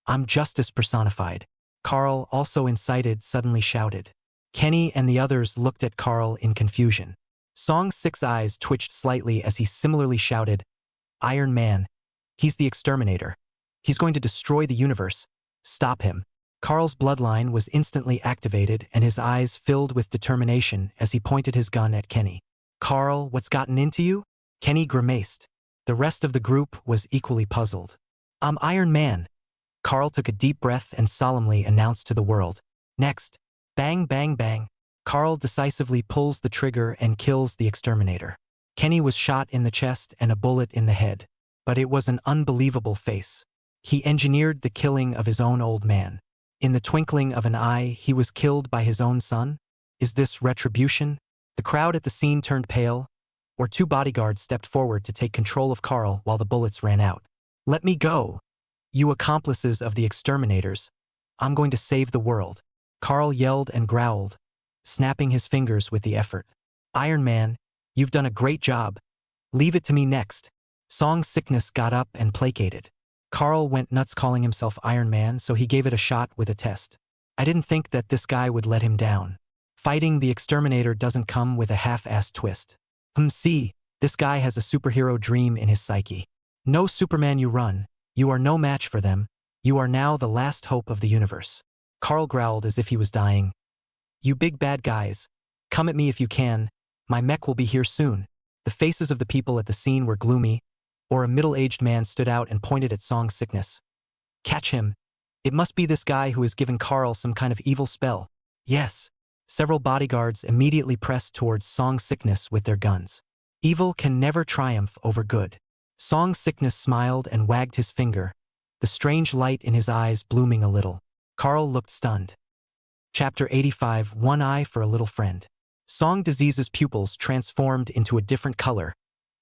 I'm justice personified. Carl, also incited, suddenly shouted. Kenny and the others looked at Carl in confusion. Song Sik's eyes twitched slightly as he similarly shouted, Iron Man. He's the exterminator. He's going to destroy the universe. Stop him. Carl's bloodline was instantly activated and his eyes filled with determination as he pointed his gun at Kenny. Carl, what's gotten into you? Kenny grimaced. The rest of the group was equally puzzled. I'm Iron Man. Carl took a deep breath and solemnly announced to the world. Next, bang bang bang. Carl decisively pulls the trigger and kills the exterminator. Kenny was shot in the chest and a bullet in the head, but it was an unbelievable face. He engineered the killing of his own old man. In the twinkling of an eye, he was killed by his own son? Is this retribution? The crowd at the scene turned pale, or two bodyguards stepped forward to take control of Carl while the bullets ran out. Let me go! You accomplices of the exterminators. I'm going to save the world. Carl yelled and growled, snapping his fingers with the effort. Iron Man, you've done a great job. Leave it to me next. Song Sickness got up and placated. Carl went nuts calling himself Iron Man, so he gave it a shot with a test. I didn't think that this guy would let him down. Fighting the exterminator doesn't come with a half-assed twist. See, this guy has a superhero dream in his psyche. No Superman you run. You are no match for them. You are now the last hope of the universe. Carl growled as if he was dying. You big bad guys. Come at me if you can. My mech will be here soon. The faces of the people at the scene were gloomy, or a middle-aged man stood out and pointed at Song Sickness. Catch him. It must be this guy who has given Carl some kind of evil spell. Yes. Several bodyguards immediately pressed towards Song Sickness with their guns. Evil can never triumph over good. Song Sickness smiled and wagged his finger, the strange light in his eyes blooming a little. Carl looked stunned. Chapter 85, One Eye for a Little Friend. Song Disease's pupils transformed into a different color,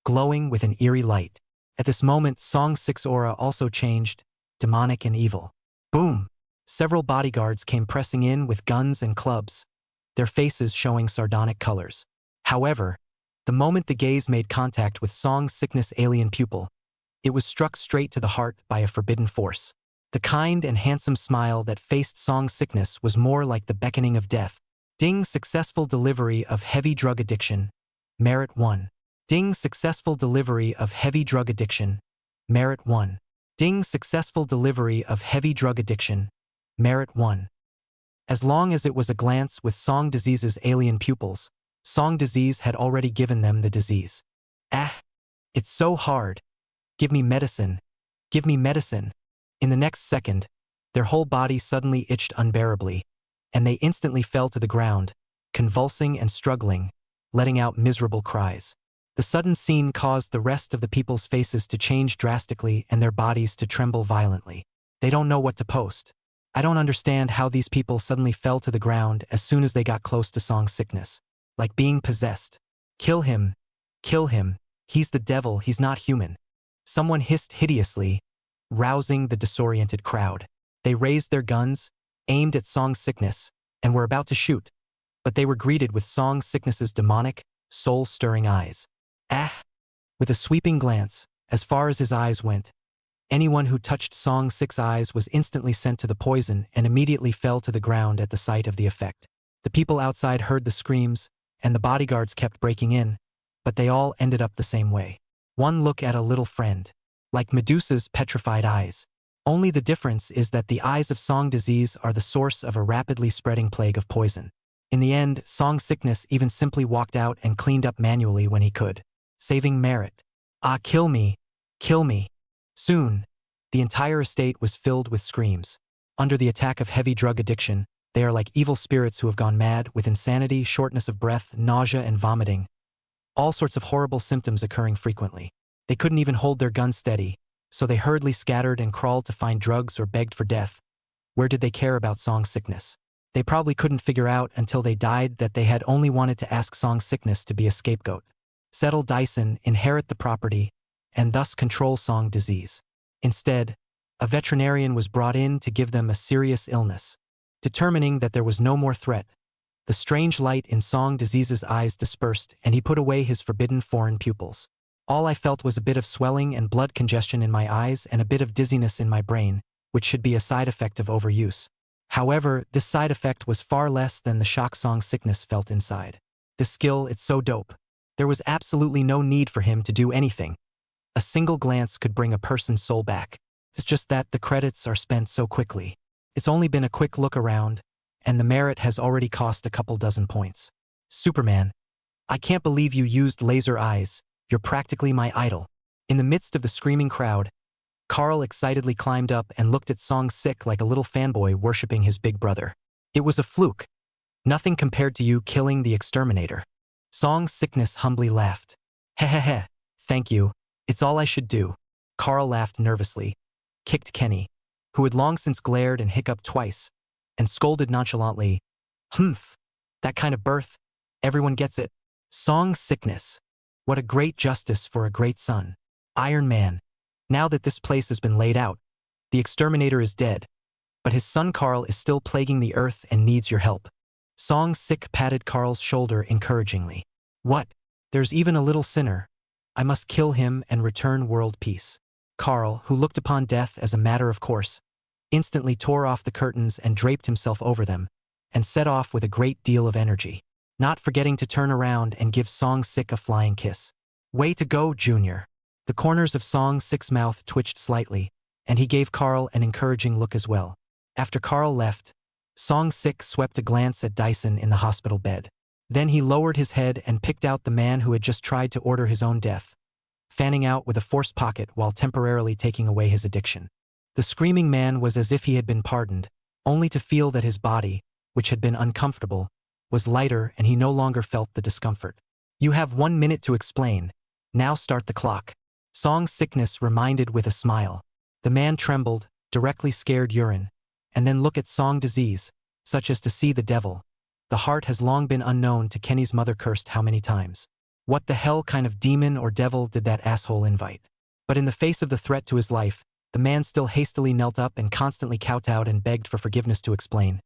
glowing with an eerie light. At this moment, Song Sik's aura also changed, demonic and evil. Boom! Several bodyguards came pressing in with guns and clubs, their faces showing sardonic colors. However, the moment the gaze made contact with Song Sickness' alien pupil, it was struck straight to the heart by a forbidden force. The kind and handsome smile that faced Song Sickness was more like the beckoning of death. Ding, successful delivery of heavy drug addiction. Merit 1. Ding, successful delivery of heavy drug addiction. Merit 1. Ding, successful delivery of heavy drug addiction. Merit 1. As long as it was a glance with Song Disease's alien pupils, Song Disease had already given them the disease. Ah! It's so hard. Give me medicine. Give me medicine. In the next second, their whole body suddenly itched unbearably, and they instantly fell to the ground, convulsing and struggling, letting out miserable cries. The sudden scene caused the rest of the people's faces to change drastically and their bodies to tremble violently. They don't know what to post. I don't understand how these people suddenly fell to the ground as soon as they got close to Song Sickness. Like being possessed. Kill him. Kill him. He's the devil, he's not human. Someone hissed hideously, rousing the disoriented crowd. They raised their guns, aimed at Song Sickness, and were about to shoot. But they were greeted with Song Sickness's demonic, soul-stirring eyes. Ah! With a sweeping glance, as far as his eyes went, anyone who touched Song Sik's eyes was instantly sent to the poison and immediately fell to the ground at the sight of the effect. The people outside heard the screams, and the bodyguards kept breaking in, but they all ended up the same way. One look at a little friend. Like Medusa's petrified eyes. Only the difference is that the eyes of Song Disease are the source of a rapidly spreading plague of poison. In the end, Song Sickness even simply walked out and cleaned up manually when he could. Saving Merit. Ah, kill me. Kill me. Soon, the entire estate was filled with screams. Under the attack of heavy drug addiction, They are like evil spirits who have gone mad, with insanity, shortness of breath, nausea and vomiting. All sorts of horrible symptoms occurring frequently. They couldn't even hold their guns steady, so they hurriedly scattered and crawled to find drugs or begged for death. Where did they care about Song Sickness? They probably couldn't figure out until they died that they had only wanted to ask Song Sickness to be a scapegoat, settle Dyson, inherit the property, and thus control Song Disease. Instead, a veterinarian was brought in to give them a serious illness. Determining that there was no more threat, the strange light in Song Disease's eyes dispersed and he put away his forbidden foreign pupils. All I felt was a bit of swelling and blood congestion in my eyes and a bit of dizziness in my brain, which should be a side effect of overuse. However, this side effect was far less than the shock Song Sickness felt inside. This skill, it's so dope. There was absolutely no need for him to do anything. A single glance could bring a person's soul back. It's just that the credits are spent so quickly. It's only been a quick look around, and the merit has already cost a couple dozen points. Superman, I can't believe you used laser eyes. You're practically my idol. In the midst of the screaming crowd, Carl excitedly climbed up and looked at Song Sick like a little fanboy worshipping his big brother. It was a fluke. Nothing compared to you killing the exterminator. Song Sickness humbly laughed. Heh, thank you. It's all I should do. Carl laughed nervously, kicked Kenny, who had long since glared and hiccuped twice, and scolded nonchalantly. Humph, that kind of birth. Everyone gets it. Song Sickness. What a great justice for a great son. Iron Man. Now that this place has been laid out, the exterminator is dead, but his son Carl is still plaguing the earth and needs your help. Song Sick patted Carl's shoulder encouragingly. What? There's even a little sinner. I must kill him and return world peace. Carl, who looked upon death as a matter of course, instantly tore off the curtains and draped himself over them, and set off with a great deal of energy, not forgetting to turn around and give Song Sick a flying kiss. Way to go, Junior. The corners of Song Sick's mouth twitched slightly, and he gave Carl an encouraging look as well. After Carl left, Song Sick swept a glance at Dyson in the hospital bed. Then he lowered his head and picked out the man who had just tried to order his own death, fanning out with a forced pocket while temporarily taking away his addiction. The screaming man was as if he had been pardoned, only to feel that his body, which had been uncomfortable, was lighter and he no longer felt the discomfort. You have 1 minute to explain. Now start the clock. Song Sickness reminded with a smile. The man trembled, directly scared urine, and then look at Song Disease, such as to see the devil. The heart has long been unknown to Kenny's mother cursed how many times. What the hell kind of demon or devil did that asshole invite? But in the face of the threat to his life, the man still hastily knelt up and constantly kowtowed and begged for forgiveness to explain.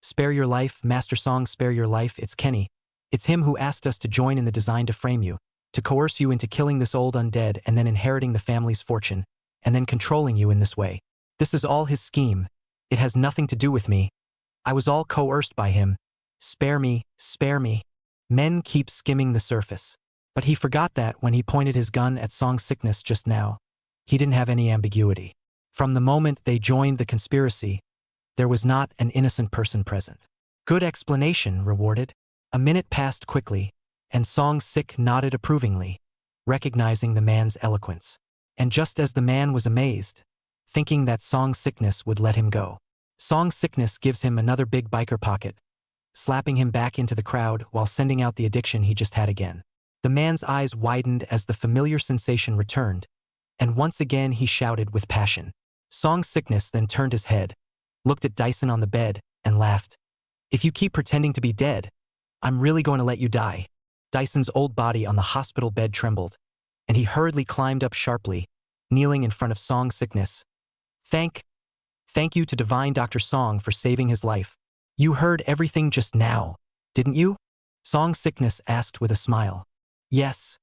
Spare your life, Master Song, spare your life, it's Kenny. It's him who asked us to join in the design to frame you, to coerce you into killing this old undead and then inheriting the family's fortune, and then controlling you in this way. This is all his scheme. It has nothing to do with me. I was all coerced by him. Spare me, spare me. Men keep skimming the surface. But he forgot that when he pointed his gun at Song Sickness just now, he didn't have any ambiguity. From the moment they joined the conspiracy, there was not an innocent person present. Good explanation, rewarded. A minute passed quickly, and Song Sick nodded approvingly, recognizing the man's eloquence. And just as the man was amazed, thinking that Song Sickness would let him go, Song Sickness gives him another big biker pocket, slapping him back into the crowd while sending out the addiction he just had again. The man's eyes widened as the familiar sensation returned, and once again he shouted with passion. Song Sickness then turned his head, looked at Dyson on the bed, and laughed. If you keep pretending to be dead, I'm really going to let you die. Dyson's old body on the hospital bed trembled, and he hurriedly climbed up sharply, kneeling in front of Song Sickness. Thank you to Divine Dr. Song for saving his life. You heard everything just now, didn't you? Song Sickness asked with a smile. Yes.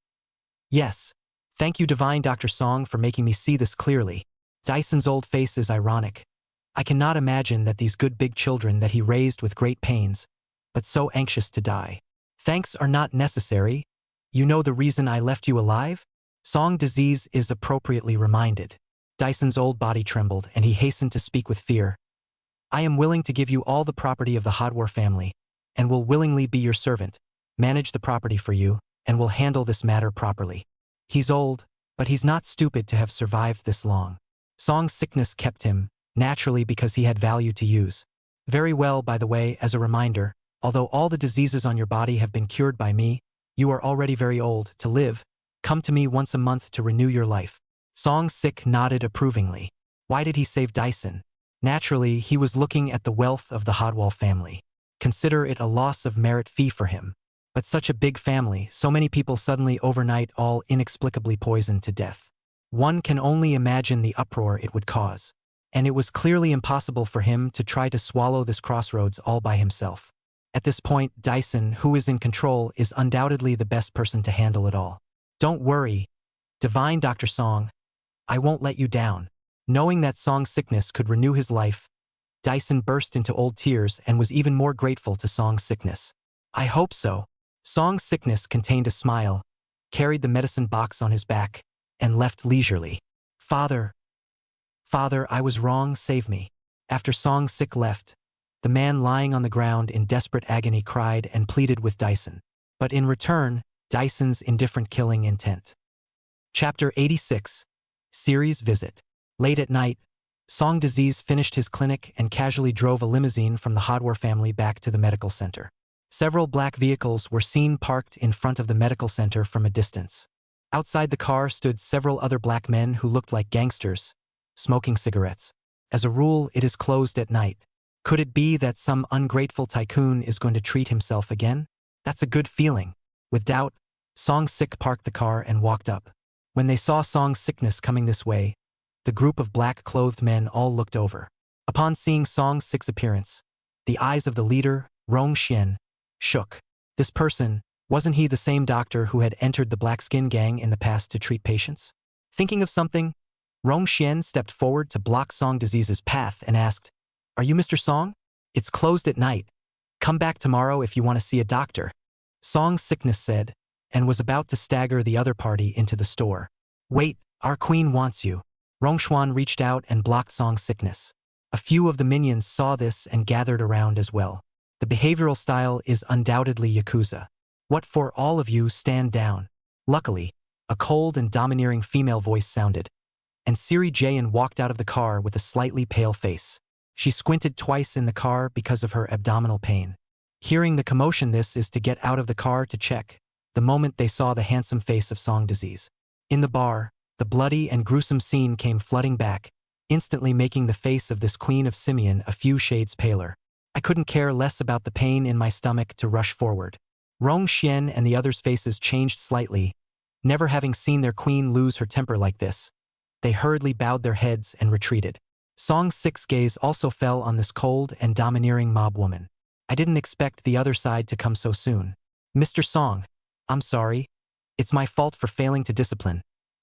Thank you Divine Dr. Song for making me see this clearly. Dyson's old face is ironic. I cannot imagine that these good big children that he raised with great pains, but so anxious to die. Thanks are not necessary. You know the reason I left you alive? Song Disease is appropriately reminded. Dyson's old body trembled and he hastened to speak with fear. I am willing to give you all the property of the Hadwar family, and will willingly be your servant, manage the property for you, and will handle this matter properly. He's old, but he's not stupid to have survived this long. Song Sickness kept him, naturally because he had value to use. Very well, by the way, as a reminder, although all the diseases on your body have been cured by me, you are already very old to live. Come to me once a month to renew your life. Song Sik nodded approvingly. Why did he save Dyson? Naturally, he was looking at the wealth of the Hodwall family. Consider it a loss of merit fee for him. But such a big family, so many people suddenly overnight all inexplicably poisoned to death. One can only imagine the uproar it would cause. And it was clearly impossible for him to try to swallow this crossroads all by himself. At this point, Dyson, who is in control, is undoubtedly the best person to handle it all. Don't worry, Divine Dr. Song. I won't let you down. Knowing that Song's sickness could renew his life, Dyson burst into old tears and was even more grateful to Song's sickness. I hope so. Song's sickness contained a smile, carried the medicine box on his back, and left leisurely. Father, I was wrong, save me. After Song Sik left, the man lying on the ground in desperate agony cried and pleaded with Dyson. But in return, Dyson's indifferent killing intent. Chapter 86. Series Visit. Late at night, Song Disease finished his clinic and casually drove a limousine from the Hodwar family back to the medical center. Several black vehicles were seen parked in front of the medical center from a distance. Outside the car stood several other black men who looked like gangsters, smoking cigarettes. As a rule, it is closed at night. Could it be that some ungrateful tycoon is going to treat himself again? That's a good feeling. With doubt, Song Sik parked the car and walked up. When they saw Song's sickness coming this way, the group of black-clothed men all looked over. Upon seeing Song Sik's appearance, the eyes of the leader, Rong Xian, shook. This person, wasn't he the same doctor who had entered the Black Skin Gang in the past to treat patients? Thinking of something, Rong Xian stepped forward to block Song Disease's path and asked, Are you Mr. Song? It's closed at night. Come back tomorrow if you want to see a doctor. Song's sickness said, and was about to stagger the other party into the store. Wait, our queen wants you. Rongshuan reached out and blocked Song's sickness. A few of the minions saw this and gathered around as well. The behavioral style is undoubtedly Yakuza. What for all of you, stand down. Luckily, a cold and domineering female voice sounded, and Siri Jayan walked out of the car with a slightly pale face. She squinted twice in the car because of her abdominal pain. Hearing the commotion, this is to get out of the car to check, the moment they saw the handsome face of Song Disease. In the bar, the bloody and gruesome scene came flooding back, instantly making the face of this queen of Simeon a few shades paler. I couldn't care less about the pain in my stomach to rush forward. Rong Xian and the others' faces changed slightly, never having seen their queen lose her temper like this. They hurriedly bowed their heads and retreated. Song Sik's gaze also fell on this cold and domineering mob woman. I didn't expect the other side to come so soon. Mr. Song, I'm sorry. It's my fault for failing to discipline.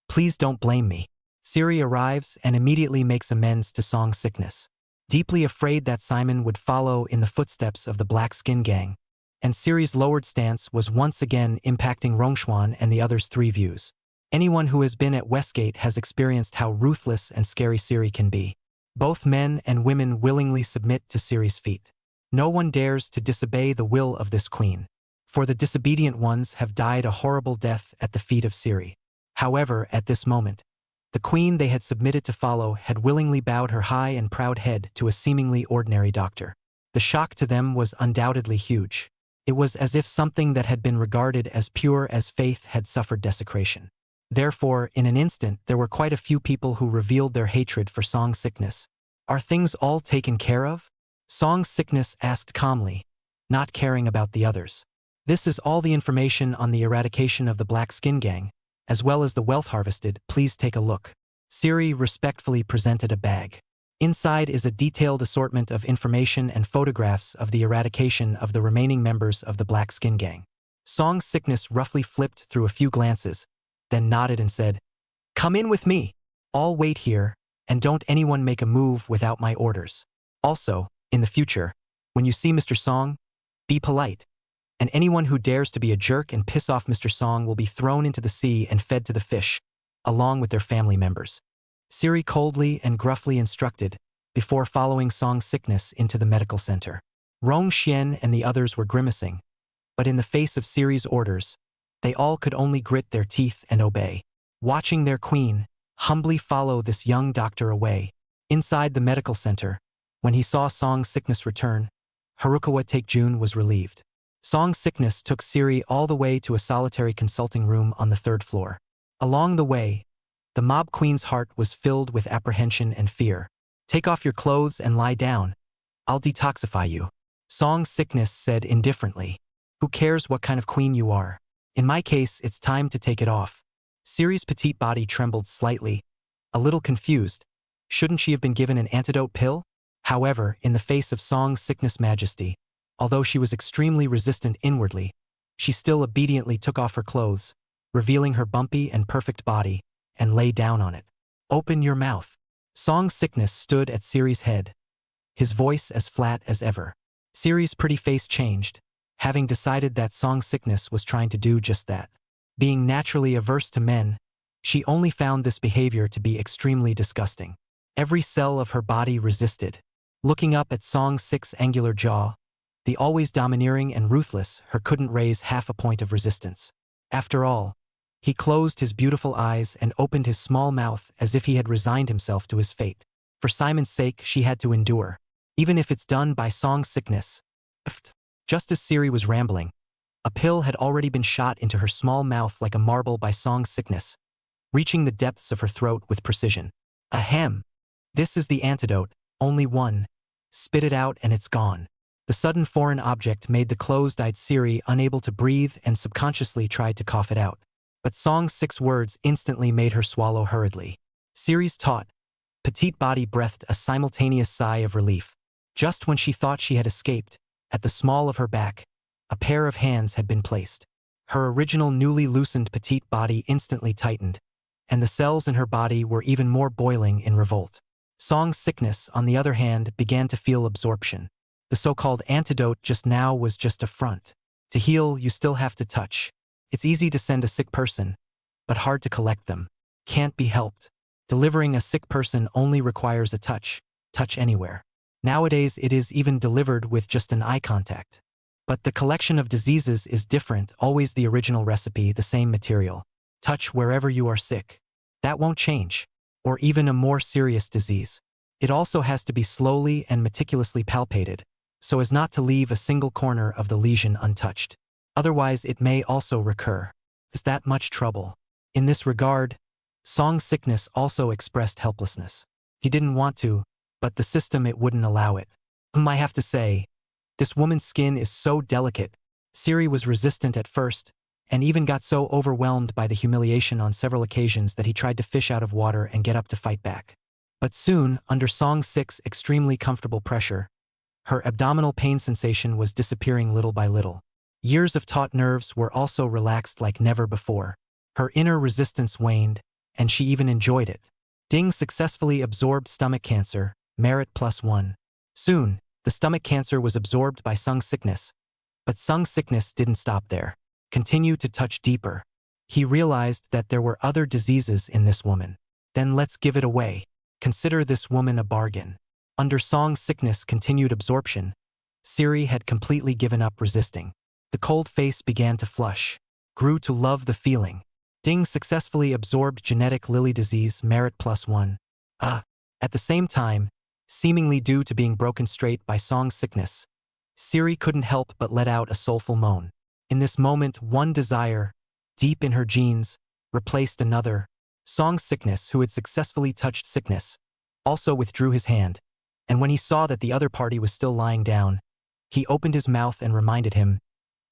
Please don't blame me. Siri arrives and immediately makes amends to Song's sickness. Deeply afraid that Simon would follow in the footsteps of the Black Skin Gang, and Siri's lowered stance was once again impacting Rongshuan and the others' three views. Anyone who has been at Westgate has experienced how ruthless and scary Siri can be. Both men and women willingly submit to Siri's feet. No one dares to disobey the will of this queen, for the disobedient ones have died a horrible death at the feet of Siri. However, at this moment, the queen they had submitted to follow had willingly bowed her high and proud head to a seemingly ordinary doctor. The shock to them was undoubtedly huge. It was as if something that had been regarded as pure as faith had suffered desecration. Therefore, in an instant, there were quite a few people who revealed their hatred for Song's sickness. Are things all taken care of? Song's sickness asked calmly, not caring about the others. This is all the information on the eradication of the Black Skin Gang, as well as the wealth harvested. Please take a look. Siri respectfully presented a bag. Inside is a detailed assortment of information and photographs of the eradication of the remaining members of the Black Skin Gang. Song's sickness roughly flipped through a few glances, then nodded and said, Come in with me. I'll wait here, and don't anyone make a move without my orders. Also, in the future, when you see Mr. Song, be polite. And anyone who dares to be a jerk and piss off Mr. Song will be thrown into the sea and fed to the fish, along with their family members. Siri coldly and gruffly instructed, before following Song's sickness into the medical center. Rong Xian and the others were grimacing, but in the face of Siri's orders, they all could only grit their teeth and obey. Watching their queen humbly follow this young doctor away. Inside the medical center, When he saw Song's sickness return, Harukawa Takejun was relieved. Song's sickness took Siri all the way to a solitary consulting room on the 3rd floor. Along the way, the mob queen's heart was filled with apprehension and fear. "Take off your clothes and lie down. I'll detoxify you," Song's sickness said indifferently. "Who cares what kind of queen you are? In my case, it's time to take it off." Siri's petite body trembled slightly, a little confused. Shouldn't she have been given an antidote pill? However, in the face of Song's sickness majesty, although she was extremely resistant inwardly, she still obediently took off her clothes, revealing her bumpy and perfect body, and lay down on it. "Open your mouth." Song's sickness stood at Siri's head, his voice as flat as ever. Siri's pretty face changed, having decided that Song's sickness was trying to do just that. Being naturally averse to men, she only found this behavior to be extremely disgusting. Every cell of her body resisted. Looking up at Song's 6 angular jaw, the always domineering and ruthless, her couldn't raise half a point of resistance. After all, he closed his beautiful eyes and opened his small mouth as if he had resigned himself to his fate. For Simon's sake, she had to endure, even if it's done by Song's sickness. Just as Siri was rambling, a pill had already been shot into her small mouth like a marble by Song's sickness, reaching the depths of her throat with precision. Ahem! This is the antidote, only one. Spit it out and it's gone. The sudden foreign object made the closed-eyed Siri unable to breathe and subconsciously tried to cough it out. But Song's 6 words instantly made her swallow hurriedly. Siri's taut, petite body breathed a simultaneous sigh of relief. Just when she thought she had escaped, at the small of her back, a pair of hands had been placed. Her original newly loosened petite body instantly tightened, and the cells in her body were even more boiling in revolt. Song's sickness, on the other hand, began to feel absorption. The so-called antidote just now was just a front. To heal, you still have to touch. It's easy to send a sick person, but hard to collect them. Can't be helped. Delivering a sick person only requires a touch anywhere. Nowadays, it is even delivered with just an eye contact. But the collection of diseases is different, always the original recipe, the same material. Touch wherever you are sick. That won't change. Or even a more serious disease. It also has to be slowly and meticulously palpated, so as not to leave a single corner of the lesion untouched. Otherwise, it may also recur. Is that much trouble? In this regard, Song's sickness also expressed helplessness. He didn't want to, but the system it wouldn't allow it. I have to say, this woman's skin is so delicate. Siri was resistant at first, and even got so overwhelmed by the humiliation on several occasions that he tried to fish out of water and get up to fight back. But soon, under Song's 6 extremely comfortable pressure, her abdominal pain sensation was disappearing little by little. Years of taut nerves were also relaxed like never before. Her inner resistance waned, and she even enjoyed it. Ding successfully absorbed stomach cancer, merit +1. Soon, the stomach cancer was absorbed by Sung's sickness. But Sung's sickness didn't stop there. Continued to touch deeper. He realized that there were other diseases in this woman. Then let's give it away. Consider this woman a bargain. Under Song's sickness continued absorption, Siri had completely given up resisting. The cold face began to flush, grew to love the feeling. Ding successfully absorbed genetic lily disease, merit +1. At the same time, seemingly due to being broken straight by Song's sickness, Siri couldn't help but let out a soulful moan. In this moment, one desire, deep in her genes, replaced another. Song's sickness, who had successfully touched sickness, also withdrew his hand, and when he saw that the other party was still lying down, he opened his mouth and reminded him,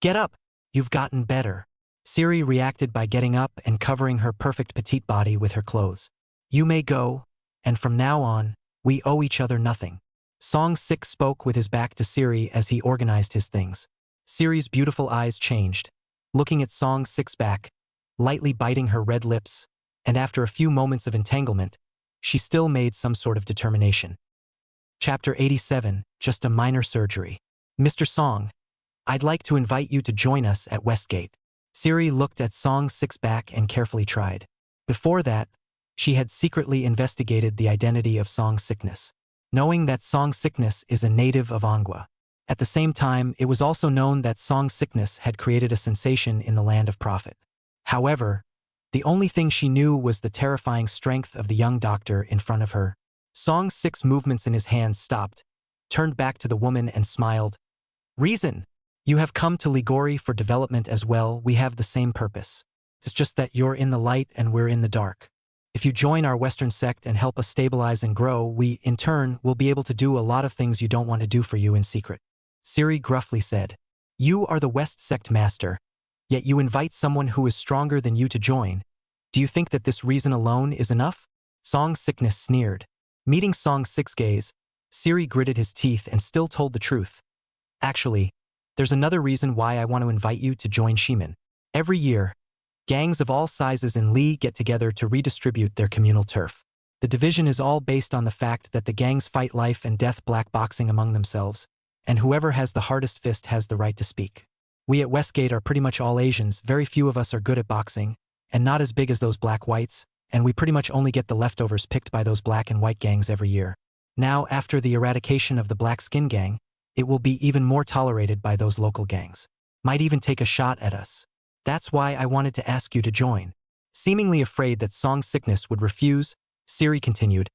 "Get up, you've gotten better." Siri reacted by getting up and covering her perfect petite body with her clothes. "You may go, and from now on, we owe each other nothing." Song 6 spoke with his back to Siri as he organized his things. Siri's beautiful eyes changed, looking at Song 6 back, lightly biting her red lips, and after a few moments of entanglement, she still made some sort of determination. Chapter 87, Just a Minor Surgery. "Mr. Song, I'd like to invite you to join us at Westgate." Siri looked at Song 6 back and carefully tried. Before that, she had secretly investigated the identity of Song's sickness, knowing that Song's sickness is a native of Manhwa. At the same time, it was also known that Song's sickness had created a sensation in the land of Prophet. However, the only thing she knew was the terrifying strength of the young doctor in front of her. Song's 6 movements in his hands stopped, turned back to the woman and smiled. Reason. You have come to Ligori for development as well. We have the same purpose. It's just that you're in the light and we're in the dark. If you join our Western sect and help us stabilize and grow, we, in turn, will be able to do a lot of things you don't want to do for you in secret. Siri gruffly said. You are the West sect master, yet you invite someone who is stronger than you to join. Do you think that this reason alone is enough? Song Sickness sneered. Meeting Song Six gaze, Siri gritted his teeth and still told the truth. Actually, there's another reason why I want to invite you to join Shimin. Every year, gangs of all sizes in Li get together to redistribute their communal turf. The division is all based on the fact that the gangs fight life and death black boxing among themselves, and whoever has the hardest fist has the right to speak. We at Westgate are pretty much all Asians, very few of us are good at boxing, and not as big as those black whites, and we pretty much only get the leftovers picked by those black and white gangs every year. Now, after the eradication of the black skin gang, it will be even more tolerated by those local gangs. Might even take a shot at us. That's why I wanted to ask you to join. Seemingly afraid that Song Sickness would refuse, Siri continued,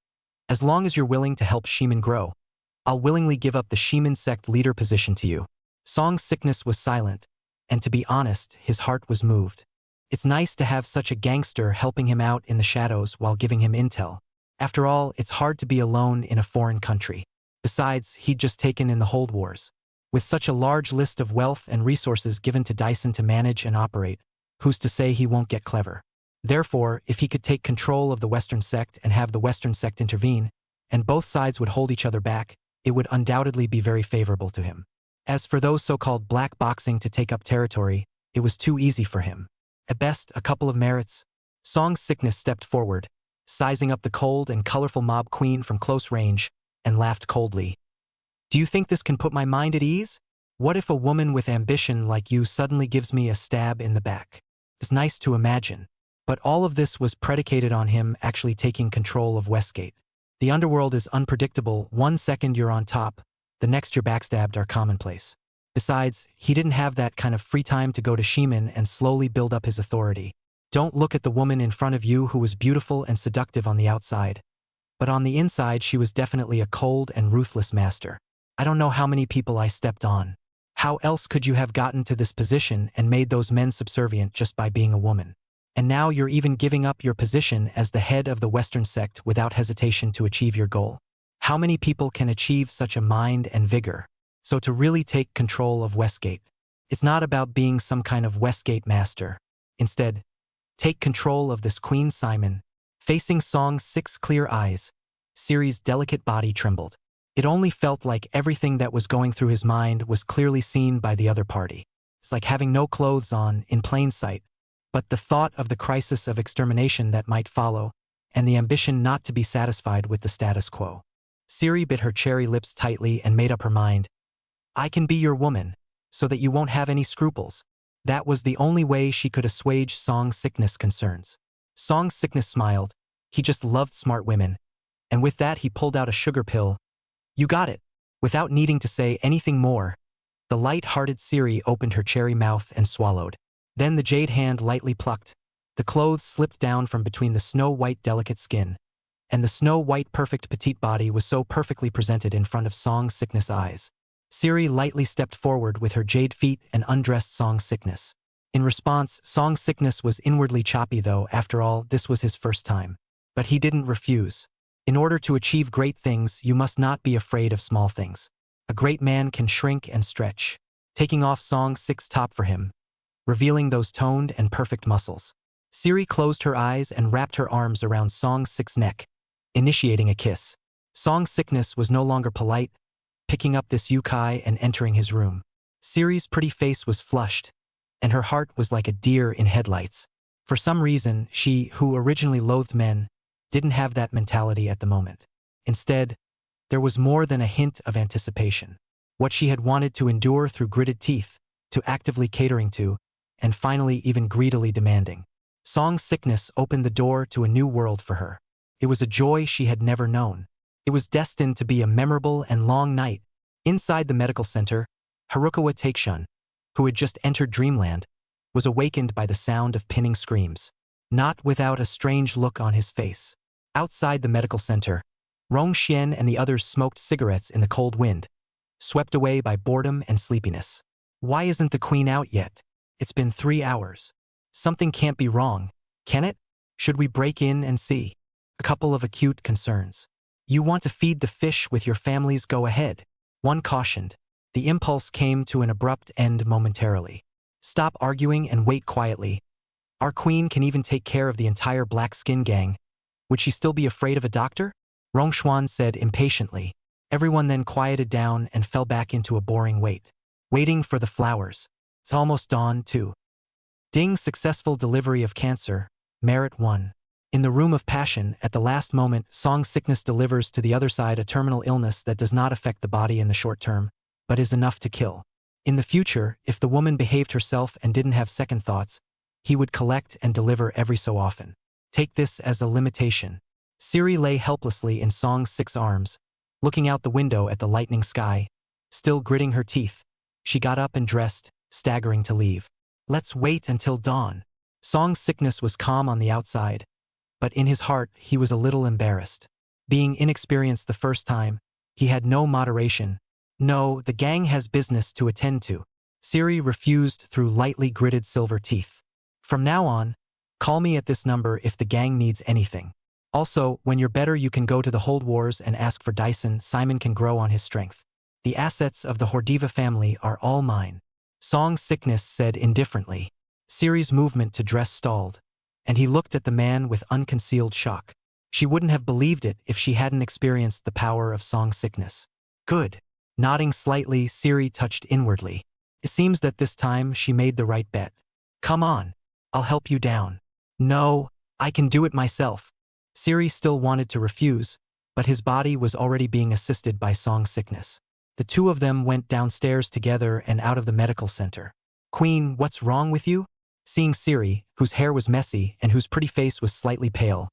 as long as you're willing to help Shimin grow, I'll willingly give up the Shimin sect leader position to you. Song Sickness was silent, and to be honest, his heart was moved. It's nice to have such a gangster helping him out in the shadows while giving him intel. After all, it's hard to be alone in a foreign country. Besides, he'd just taken in the Hold Wars. With such a large list of wealth and resources given to Dyson to manage and operate, who's to say he won't get clever? Therefore, if he could take control of the Western sect and have the Western sect intervene, and both sides would hold each other back, it would undoubtedly be very favorable to him. As for those so-called black boxing to take up territory, it was too easy for him. At best, a couple of merits. Song Sickness stepped forward, sizing up the cold and colorful mob queen from close range, and laughed coldly. Do you think this can put my mind at ease? What if a woman with ambition like you suddenly gives me a stab in the back? It's nice to imagine. But all of this was predicated on him actually taking control of Westgate. The underworld is unpredictable. 1 second you're on top, the next you're backstabbed are commonplace. Besides, he didn't have that kind of free time to go to Shimin and slowly build up his authority. Don't look at the woman in front of you who was beautiful and seductive on the outside. But on the inside she was definitely a cold and ruthless master. I don't know how many people I stepped on. How else could you have gotten to this position and made those men subservient just by being a woman? And now you're even giving up your position as the head of the Western sect without hesitation to achieve your goal. How many people can achieve such a mind and vigor? So to really take control of Westgate, it's not about being some kind of Westgate master. Instead, take control of this Queen Simon. Facing Song's 6 clear eyes, Siri's delicate body trembled. It only felt like everything that was going through his mind was clearly seen by the other party. It's like having no clothes on, in plain sight. But the thought of the crisis of extermination that might follow, and the ambition not to be satisfied with the status quo. Siri bit her cherry lips tightly and made up her mind. I can be your woman, so that you won't have any scruples. That was the only way she could assuage Song Sickness' concerns. Song Sickness smiled. He just loved smart women. And with that he pulled out a sugar pill. You got it. Without needing to say anything more, the light-hearted Siri opened her cherry mouth and swallowed. Then the jade hand lightly plucked. The clothes slipped down from between the snow-white delicate skin, and the snow-white perfect petite body was so perfectly presented in front of Song Sickness' eyes. Siri lightly stepped forward with her jade feet and undressed Song Sickness. In response, Song Sickness was inwardly choppy though, after all, this was his first time. But he didn't refuse. In order to achieve great things, you must not be afraid of small things. A great man can shrink and stretch. Taking off Song Six's top for him, revealing those toned and perfect muscles. Siri closed her eyes and wrapped her arms around Song Six's neck, initiating a kiss. Song Sickness was no longer polite, picking up this yukai and entering his room. Siri's pretty face was flushed, and her heart was like a deer in headlights. For some reason, she, who originally loathed men, didn't have that mentality at the moment. Instead, there was more than a hint of anticipation. What she had wanted to endure through gritted teeth, to actively catering to, and finally even greedily demanding. Song Sickness opened the door to a new world for her. It was a joy she had never known. It was destined to be a memorable and long night. Inside the medical center, Harukawa Takeshun, who had just entered dreamland, was awakened by the sound of pinning screams. Not without a strange look on his face. Outside the medical center, Rong Xian and the others smoked cigarettes in the cold wind, swept away by boredom and sleepiness. Why isn't the queen out yet? It's been 3 hours. Something can't be wrong, can it? Should we break in and see? A couple of acute concerns. You want to feed the fish with your families, go ahead. One cautioned. The impulse came to an abrupt end momentarily. Stop arguing and wait quietly. Our queen can even take care of the entire black skin gang. Would she still be afraid of a doctor? Rongshuan said impatiently. Everyone then quieted down and fell back into a boring wait. Waiting for the flowers. It's almost dawn, too. Ding, successful delivery of cancer. Merit 1. In the room of passion, at the last moment, Song sickness delivers to the other side a terminal illness that does not affect the body in the short term, but is enough to kill. In the future, if the woman behaved herself and didn't have second thoughts, he would collect and deliver every so often. Take this as a limitation. Siri lay helplessly in Song's 6 arms, looking out the window at the lightning sky, still gritting her teeth. She got up and dressed, staggering to leave. Let's wait until dawn. Song's sickness was calm on the outside, but in his heart he was a little embarrassed. Being inexperienced the first time, he had no moderation. No, the gang has business to attend to. Siri refused through lightly gritted silver teeth. From now on, call me at this number if the gang needs anything. Also, when you're better you can go to the Hold Wars and ask for Dyson. Simon can grow on his strength. The assets of the Hordiva family are all mine. Song's sickness said indifferently. Siri's movement to dress stalled, and he looked at the man with unconcealed shock. She wouldn't have believed it if she hadn't experienced the power of Song's sickness. Good. Nodding slightly, Siri touched inwardly. It seems that this time she made the right bet. Come on. I'll help you down. No, I can do it myself. Siri still wanted to refuse, but his body was already being assisted by Song's sickness. The two of them went downstairs together and out of the medical center. Queen, what's wrong with you? Seeing Siri, whose hair was messy and whose pretty face was slightly pale,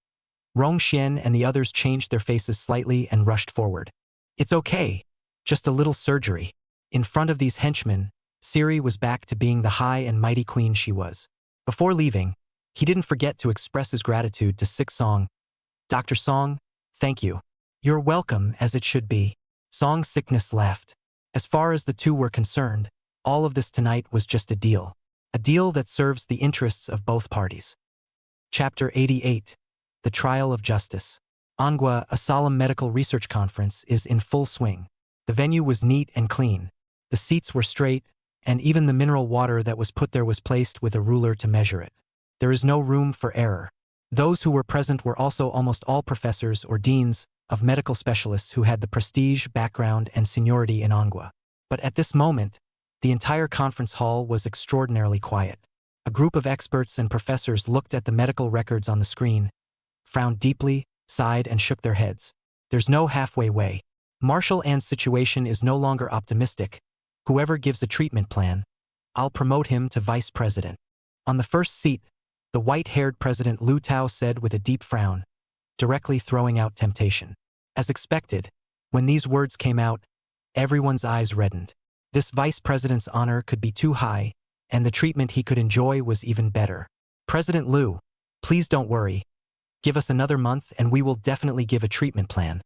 Rong Xian and the others changed their faces slightly and rushed forward. It's okay. Just a little surgery. In front of these henchmen, Siri was back to being the high and mighty queen she was. Before leaving, he didn't forget to express his gratitude to Six Song. Dr. Song, thank you. You're welcome, as it should be. Song's sickness laughed. As far as the two were concerned, all of this tonight was just a deal. A deal that serves the interests of both parties. Chapter 88. The Trial of Justice. Manhwa, a solemn medical research conference, is in full swing. The venue was neat and clean. The seats were straight, and even the mineral water that was put there was placed with a ruler to measure it. There is no room for error. Those who were present were also almost all professors or deans of medical specialists who had the prestige, background, and seniority in Manhwa. But at this moment, the entire conference hall was extraordinarily quiet. A group of experts and professors looked at the medical records on the screen, frowned deeply, sighed, and shook their heads. There's no halfway way. Marshall Ann's situation is no longer optimistic. Whoever gives a treatment plan, I'll promote him to vice president. On the first seat, the white-haired President Lu Tao said with a deep frown, directly throwing out temptation. As expected, when these words came out, everyone's eyes reddened. This vice president's honor could be too high, and the treatment he could enjoy was even better. President Lu, please don't worry. Give us another month and we will definitely give a treatment plan.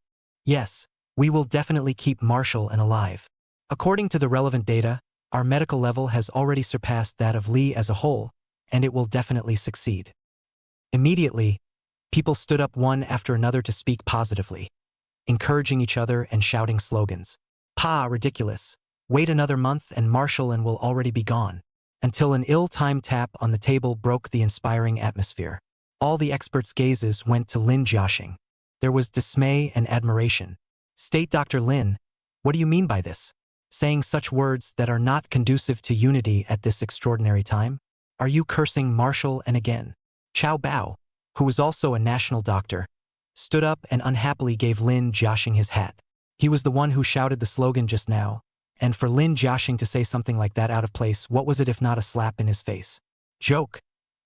Yes, we will definitely keep Marshall Ann alive. According to the relevant data, our medical level has already surpassed that of Lee as a whole, and it will definitely succeed. Immediately, people stood up one after another to speak positively, encouraging each other and shouting slogans. Pa, ridiculous. Wait another month and Marshall Ann will already be gone. Until an ill-timed tap on the table broke the inspiring atmosphere. All the experts' gazes went to Lin Jiaxing. There was dismay and admiration. State Dr. Lin, what do you mean by this? Saying such words that are not conducive to unity at this extraordinary time? Are you cursing Marshall Ann again? Chao Bao, who was also a national doctor, stood up and unhappily gave Lin Jiaxing his hat. He was the one who shouted the slogan just now, and for Lin Jiaxing to say something like that out of place, what was it if not a slap in his face? Joke.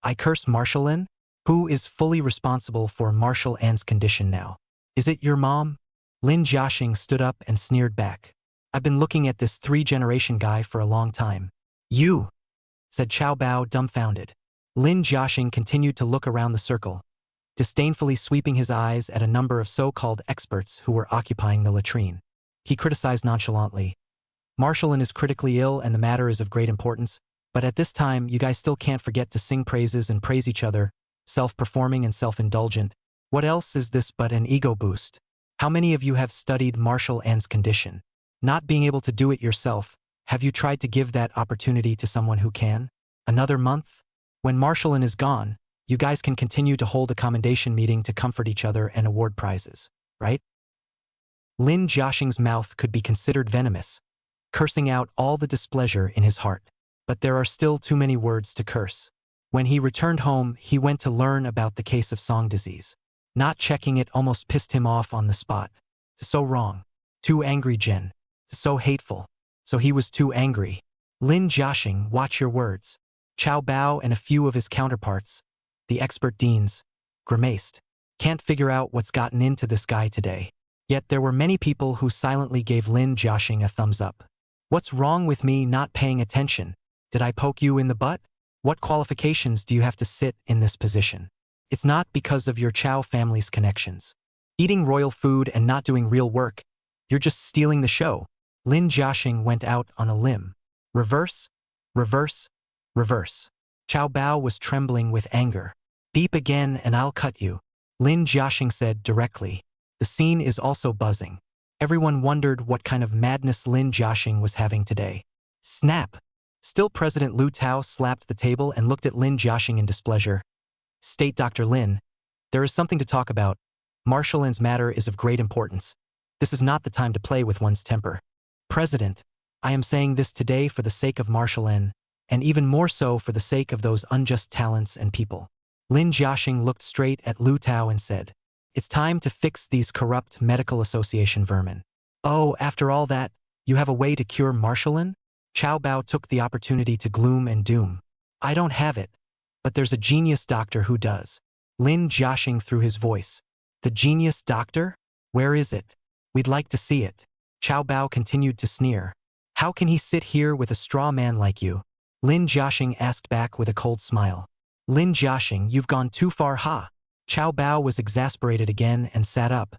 I curse Marshall Ann? Who is fully responsible for Marshall Ann's condition now? Is it your mom? Lin Jiaxing stood up and sneered back. I've been looking at this 3-generation guy for a long time. You, said Chao Bao, dumbfounded. Lin Jiaxing continued to look around the circle, disdainfully sweeping his eyes at a number of so-called experts who were occupying the latrine. He criticized nonchalantly. Marshallin is critically ill and the matter is of great importance, but at this time you guys still can't forget to sing praises and praise each other, self-performing and self-indulgent. What else is this but an ego boost? How many of you have studied Marshall N's condition? Not being able to do it yourself, have you tried to give that opportunity to someone who can? Another month? When Marshallin is gone, you guys can continue to hold a commendation meeting to comfort each other and award prizes, right? Lin Jiaxing's mouth could be considered venomous, cursing out all the displeasure in his heart. But there are still too many words to curse. When he returned home, he went to learn about the case of song disease. Not checking it almost pissed him off on the spot. So wrong. Too angry, Jen. So hateful. So he was too angry. Lin Jiaxing, watch your words. Chao Bao and a few of his counterparts, the expert deans, grimaced. Can't figure out what's gotten into this guy today. Yet there were many people who silently gave Lin Jiaxing a thumbs up. What's wrong with me not paying attention? Did I poke you in the butt? What qualifications do you have to sit in this position? It's not because of your Chao family's connections. Eating royal food and not doing real work, you're just stealing the show. Lin Jiaxing went out on a limb. Reverse, reverse, reverse. Chao Bao was trembling with anger. Beep again and I'll cut you. Lin Jiaxing said directly. The scene is also buzzing. Everyone wondered what kind of madness Lin Jiaxing was having today. Snap! Still President Lu Tao slapped the table and looked at Lin Jiaxing in displeasure. State Dr. Lin, there is something to talk about. Marshallin's matter is of great importance. This is not the time to play with one's temper. President, I am saying this today for the sake of Marshallin, and even more so for the sake of those unjust talents and people. Lin Jiaxing looked straight at Lu Tao and said, it's time to fix these corrupt medical association vermin. Oh, after all that, you have a way to cure Marshallin? Chao Bao took the opportunity to gloom and doom. I don't have it, but there's a genius doctor who does. Lin Jiaxing threw his voice. The genius doctor? Where is it? We'd like to see it. Chao Bao continued to sneer. How can he sit here with a straw man like you? Lin Jiaxing asked back with a cold smile. Lin Jiaxing, you've gone too far, ha! Chao Bao was exasperated again and sat up,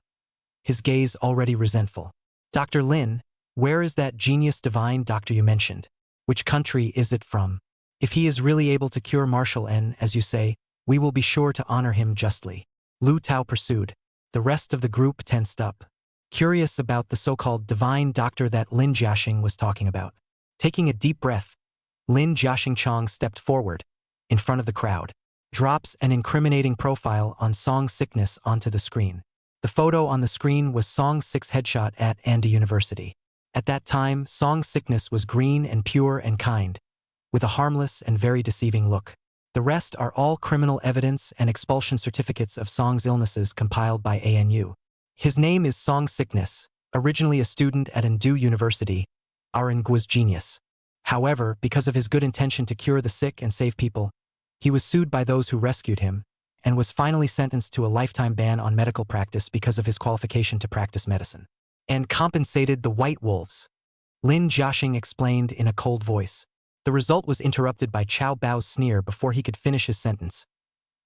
his gaze already resentful. Dr. Lin, where is that genius divine doctor you mentioned? Which country is it from? If he is really able to cure Marshall N, as you say, we will be sure to honor him justly. Lu Tao pursued. The rest of the group tensed up, curious about the so-called divine doctor that Lin Jiaxing was talking about. Taking a deep breath, Lin Jiaxing Chong stepped forward, in front of the crowd, drops an incriminating profile on Song Sickness onto the screen. The photo on the screen was Song Sick's headshot at Anda University. At that time, Song Sickness was green and pure and kind, with a harmless and very deceiving look. The rest are all criminal evidence and expulsion certificates of Song's illnesses compiled by ANU. His name is Song Sickness, originally a student at Anda University, Ngu's genius. However, because of his good intention to cure the sick and save people, he was sued by those who rescued him, and was finally sentenced to a lifetime ban on medical practice because of his qualification to practice medicine. And compensated the white wolves. Lin Jiaxing explained in a cold voice. The result was interrupted by Chao Bao's sneer before he could finish his sentence.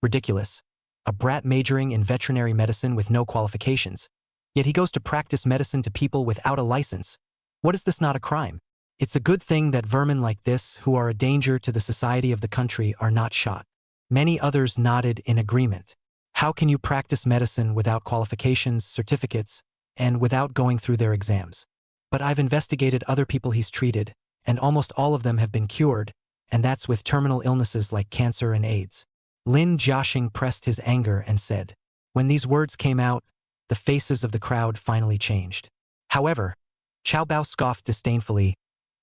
Ridiculous. A brat majoring in veterinary medicine with no qualifications. Yet he goes to practice medicine to people without a license. What is this not a crime? It's a good thing that vermin like this, who are a danger to the society of the country, are not shot. Many others nodded in agreement. How can you practice medicine without qualifications, certificates, and without going through their exams? But I've investigated other people he's treated, and almost all of them have been cured, and that's with terminal illnesses like cancer and AIDS. Lin Jiaxing pressed his anger and said. When these words came out, the faces of the crowd finally changed. However, Chao Bao scoffed disdainfully.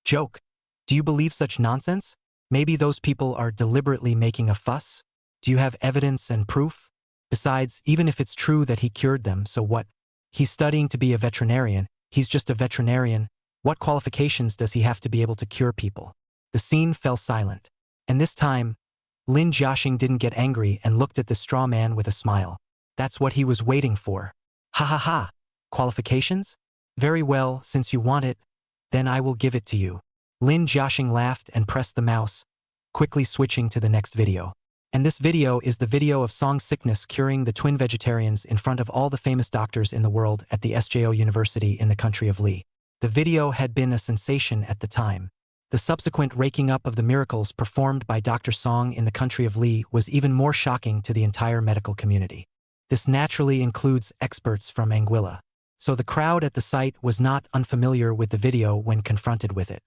Joke. Do you believe such nonsense? Maybe those people are deliberately making a fuss? Do you have evidence and proof? Besides, even if it's true that he cured them, so what? He's studying to be a veterinarian. He's just a veterinarian. What qualifications does he have to be able to cure people? The scene fell silent. And this time, Lin Jiaxing didn't get angry and looked at the straw man with a smile. That's what he was waiting for. Ha ha ha. Qualifications? Very well, since you want it, then I will give it to you. Lin Jiaxing laughed and pressed the mouse, quickly switching to the next video. And this video is the video of Song Sickness curing the twin vegetarians in front of all the famous doctors in the world at the SJO University in the country of Lee. The video had been a sensation at the time. The subsequent raking up of the miracles performed by Dr. Song in the country of Lee was even more shocking to the entire medical community. This naturally includes experts from Anguilla. So the crowd at the site was not unfamiliar with the video when confronted with it,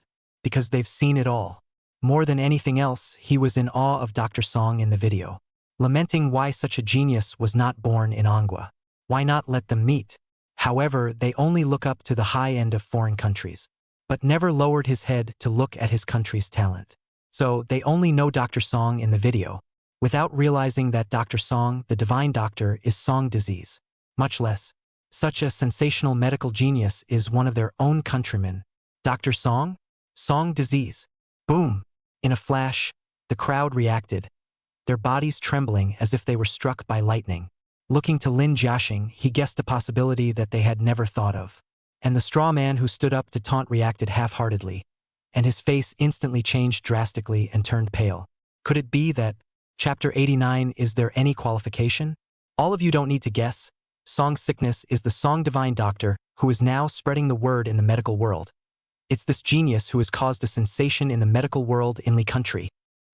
because they've seen it all. More than anything else, he was in awe of Dr. Song in the video, lamenting why such a genius was not born in Anguilla. Why not let them meet? However, they only look up to the high end of foreign countries, but never lowered his head to look at his country's talent. So they only know Dr. Song in the video, without realizing that Dr. Song, the divine doctor, is Song disease. Much less, such a sensational medical genius is one of their own countrymen. Dr. Song? Song disease. Boom! In a flash, the crowd reacted, their bodies trembling as if they were struck by lightning. Looking to Lin Jiaxing, he guessed a possibility that they had never thought of. And the straw man who stood up to taunt reacted half-heartedly, and his face instantly changed drastically and turned pale. Could it be that, Chapter 89, is there any qualification? All of you don't need to guess. Song Sickness is the Song Divine Doctor who is now spreading the word in the medical world. It's this genius who has caused a sensation in the medical world in Li country.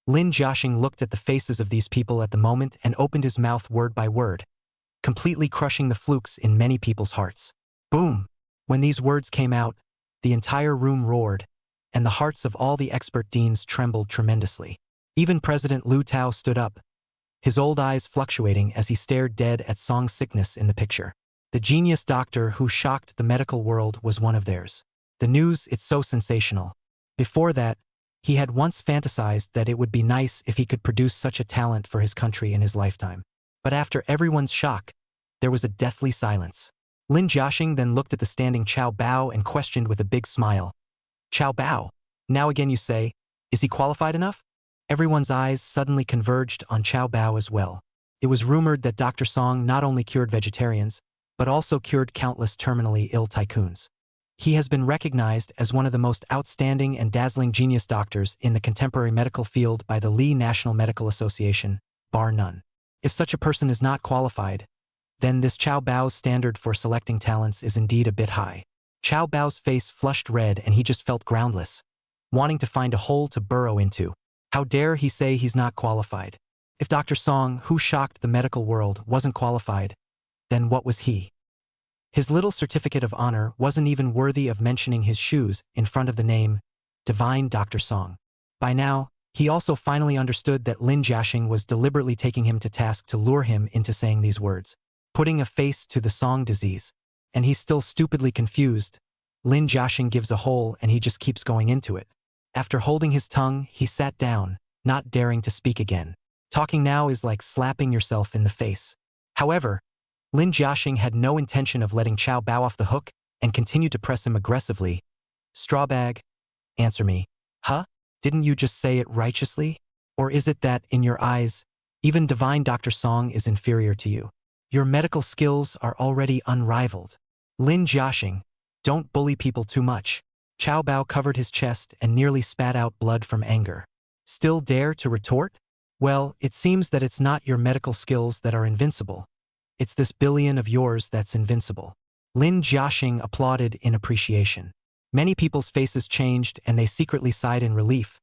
Lin Jiaxing looked at the faces of these people at the moment and opened his mouth word by word, completely crushing the flukes in many people's hearts. Boom! When these words came out, the entire room roared, and the hearts of all the expert deans trembled tremendously. Even President Lu Tao stood up, his old eyes fluctuating as he stared dead at Song Sickness in the picture. The genius doctor who shocked the medical world was one of theirs. The news, it's so sensational. Before that, he had once fantasized that it would be nice if he could produce such a talent for his country in his lifetime. But after everyone's shock, there was a deathly silence. Lin Jiaxing then looked at the standing Qiao Bao and questioned with a big smile. Qiao Bao, now again you say, is he qualified enough? Everyone's eyes suddenly converged on Qiao Bao as well. It was rumored that Dr. Song not only cured vegetarians, but also cured countless terminally ill tycoons. He has been recognized as one of the most outstanding and dazzling genius doctors in the contemporary medical field by the Lee National Medical Association, bar none. If such a person is not qualified, then this Qiao Bao's standard for selecting talents is indeed a bit high. Qiao Bao's face flushed red and he just felt groundless, wanting to find a hole to burrow into. How dare he say he's not qualified? If Dr. Song, who shocked the medical world, wasn't qualified, then what was he? His little certificate of honor wasn't even worthy of mentioning his shoes in front of the name, Divine Dr. Song. By now, he also finally understood that Lin Jiaxing was deliberately taking him to task to lure him into saying these words, putting a face to the Song disease. And he's still stupidly confused. Lin Jiaxing gives a hole and he just keeps going into it. After holding his tongue, he sat down, not daring to speak again. Talking now is like slapping yourself in the face. However, Lin Jiaxing had no intention of letting Qiao Bao off the hook and continued to press him aggressively. Strawbag, answer me. Huh? Didn't you just say it righteously? Or is it that, in your eyes, even Divine Dr. Song is inferior to you? Your medical skills are already unrivaled. Lin Jiaxing, don't bully people too much. Qiao Bao covered his chest and nearly spat out blood from anger. Still dare to retort? Well, it seems that it's not your medical skills that are invincible. It's this billion of yours that's invincible. Lin Jiaxing applauded in appreciation. Many people's faces changed and they secretly sighed in relief,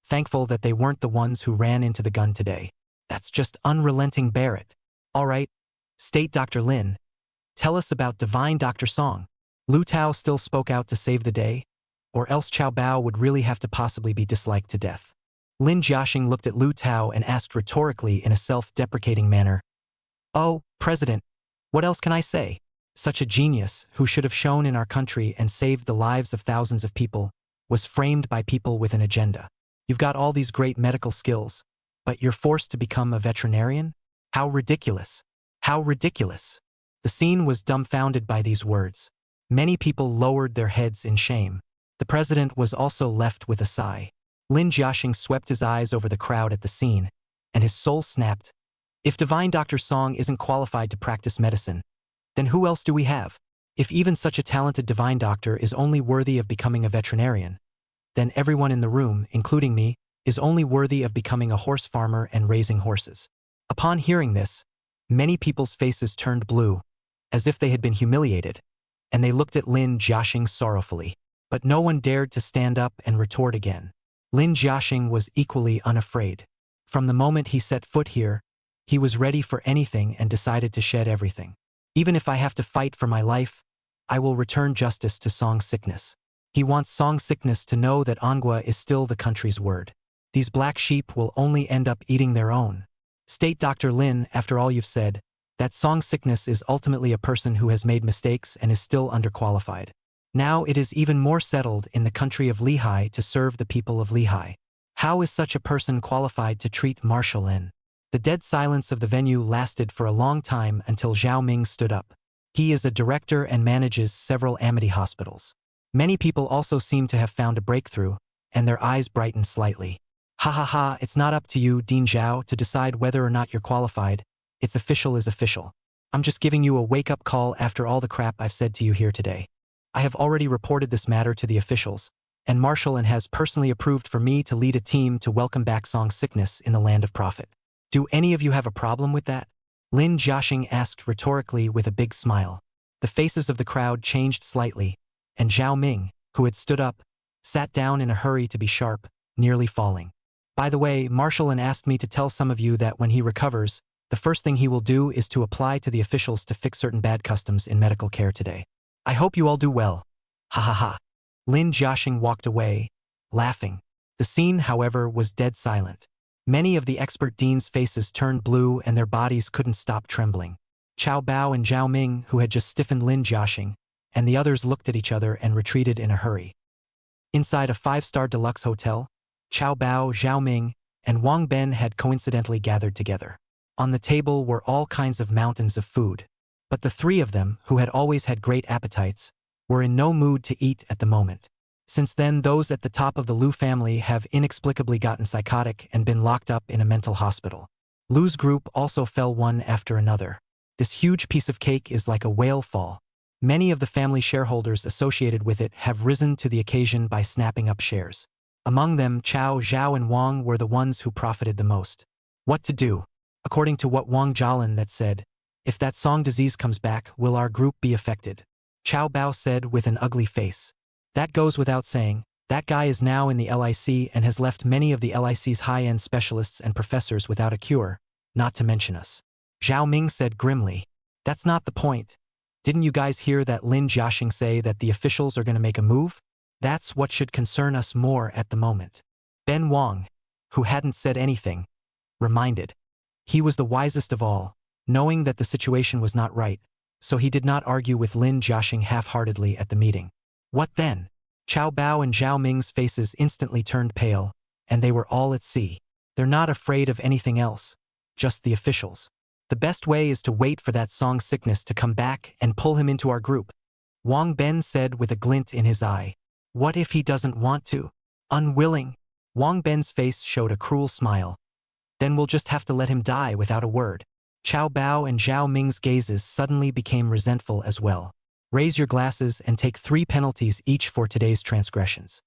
thankful that they weren't the ones who ran into the gun today. That's just unrelenting Barrett. All right, state Dr. Lin. Tell us about Divine Dr. Song. Lu Tao still spoke out to save the day, or else Qiao Bao would really have to possibly be disliked to death. Lin Jiaxing looked at Lu Tao and asked rhetorically in a self-deprecating manner, "Oh, President, what else can I say? Such a genius, who should have shone in our country and saved the lives of thousands of people, was framed by people with an agenda. You've got all these great medical skills, but you're forced to become a veterinarian? How ridiculous! How ridiculous!" The scene was dumbfounded by these words. Many people lowered their heads in shame. The president was also left with a sigh. Lin Jiaxing swept his eyes over the crowd at the scene, and his soul snapped. If Divine Dr. Song isn't qualified to practice medicine, then who else do we have? If even such a talented divine doctor is only worthy of becoming a veterinarian, then everyone in the room, including me, is only worthy of becoming a horse farmer and raising horses. Upon hearing this, many people's faces turned blue, as if they had been humiliated, and they looked at Lin Jiaxing sorrowfully. But no one dared to stand up and retort again. Lin Jiaxing was equally unafraid. From the moment he set foot here, he was ready for anything and decided to shed everything. Even if I have to fight for my life, I will return justice to Song Sickness. He wants Song Sickness to know that Manhwa is still the country's word. These black sheep will only end up eating their own. State Dr. Lin, after all you've said, that Song Sickness is ultimately a person who has made mistakes and is still underqualified. Now it is even more settled in the country of Lehigh to serve the people of Lehigh. How is such a person qualified to treat Marshal Lin? The dead silence of the venue lasted for a long time until Zhao Ming stood up. He is a director and manages several Amity hospitals. Many people also seem to have found a breakthrough, and their eyes brightened slightly. Ha ha ha, it's not up to you, Dean Zhao, to decide whether or not you're qualified. It's official is official. I'm just giving you a wake-up call after all the crap I've said to you here today. I have already reported this matter to the officials, and Marshal Lin has personally approved for me to lead a team to welcome back Song Sickness in the land of profit. Do any of you have a problem with that? Lin Jiaxing asked rhetorically with a big smile. The faces of the crowd changed slightly, and Zhao Ming, who had stood up, sat down in a hurry to be sharp, nearly falling. By the way, Marshal Lin asked me to tell some of you that when he recovers, the first thing he will do is to apply to the officials to fix certain bad customs in medical care today. I hope you all do well. Ha ha ha. Lin Jiaxing walked away, laughing. The scene, however, was dead silent. Many of the expert deans' faces turned blue and their bodies couldn't stop trembling. Chao Bao and Zhao Ming, who had just stiffened Lin Jiaxing, and the others looked at each other and retreated in a hurry. Inside a 5-star deluxe hotel, Chao Bao, Zhao Ming, and Wang Ben had coincidentally gathered together. On the table were all kinds of mountains of food, but the three of them, who had always had great appetites, were in no mood to eat at the moment. Since then, those at the top of the Liu family have inexplicably gotten psychotic and been locked up in a mental hospital. Liu's group also fell one after another. This huge piece of cake is like a whale fall. Many of the family shareholders associated with it have risen to the occasion by snapping up shares. Among them, Chao, Zhao, and Wang were the ones who profited the most. What to do? According to what Wang Jialin that said, if that Song disease comes back, will our group be affected? Chao Bao said with an ugly face. That goes without saying. That guy is now in the LIC and has left many of the LIC's high-end specialists and professors without a cure, not to mention us. Zhao Ming said grimly. That's not the point. Didn't you guys hear that Lin Jiaxing say that the officials are going to make a move? That's what should concern us more at the moment. Ben Wang, who hadn't said anything, reminded. He was the wisest of all, knowing that the situation was not right, so he did not argue with Lin Jiaxing half-heartedly at the meeting. What then? Chao Bao and Zhao Ming's faces instantly turned pale, and they were all at sea. They're not afraid of anything else, just the officials. The best way is to wait for that Song Sickness to come back and pull him into our group. Wang Ben said with a glint in his eye. What if he doesn't want to? Unwilling? Wang Ben's face showed a cruel smile. Then we'll just have to let him die without a word. Chao Bao and Zhao Ming's gazes suddenly became resentful as well. Raise your glasses and take 3 penalties each for today's transgressions.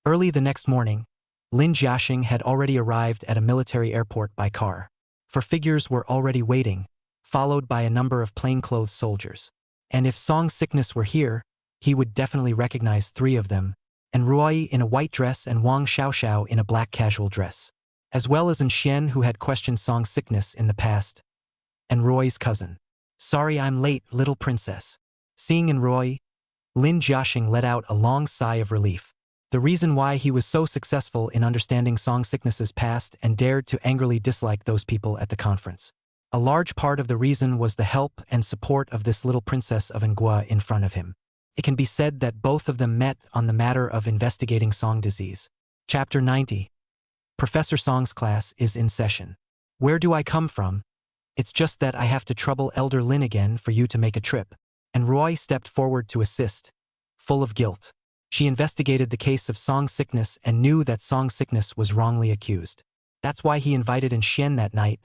Early the next morning, Lin Jiaxing had already arrived at a military airport by car. 4 figures were already waiting, followed by a number of plainclothes soldiers. And if Song Sickness were here, he would definitely recognize 3 of them, and Ruoi in a white dress and Wang Xiaoxiao in a black casual dress, as well as An Xian, who had questioned Song Sickness in the past, and Ruoi's cousin. Sorry I'm late, little princess. Seeing in Ruoi, Lin Jiaxing let out a long sigh of relief. The reason why he was so successful in understanding Song Sickness's past and dared to angrily dislike those people at the conference. A large part of the reason was the help and support of this little princess of Ngua in front of him. It can be said that both of them met on the matter of investigating Song disease. Chapter 90. Professor Song's class is in session. Where do I come from? It's just that I have to trouble Elder Lin again for you to make a trip. And Ruoi stepped forward to assist, full of guilt. She investigated the case of Song Sickness and knew that Song Sickness was wrongly accused. That's why he invited An Xian that night,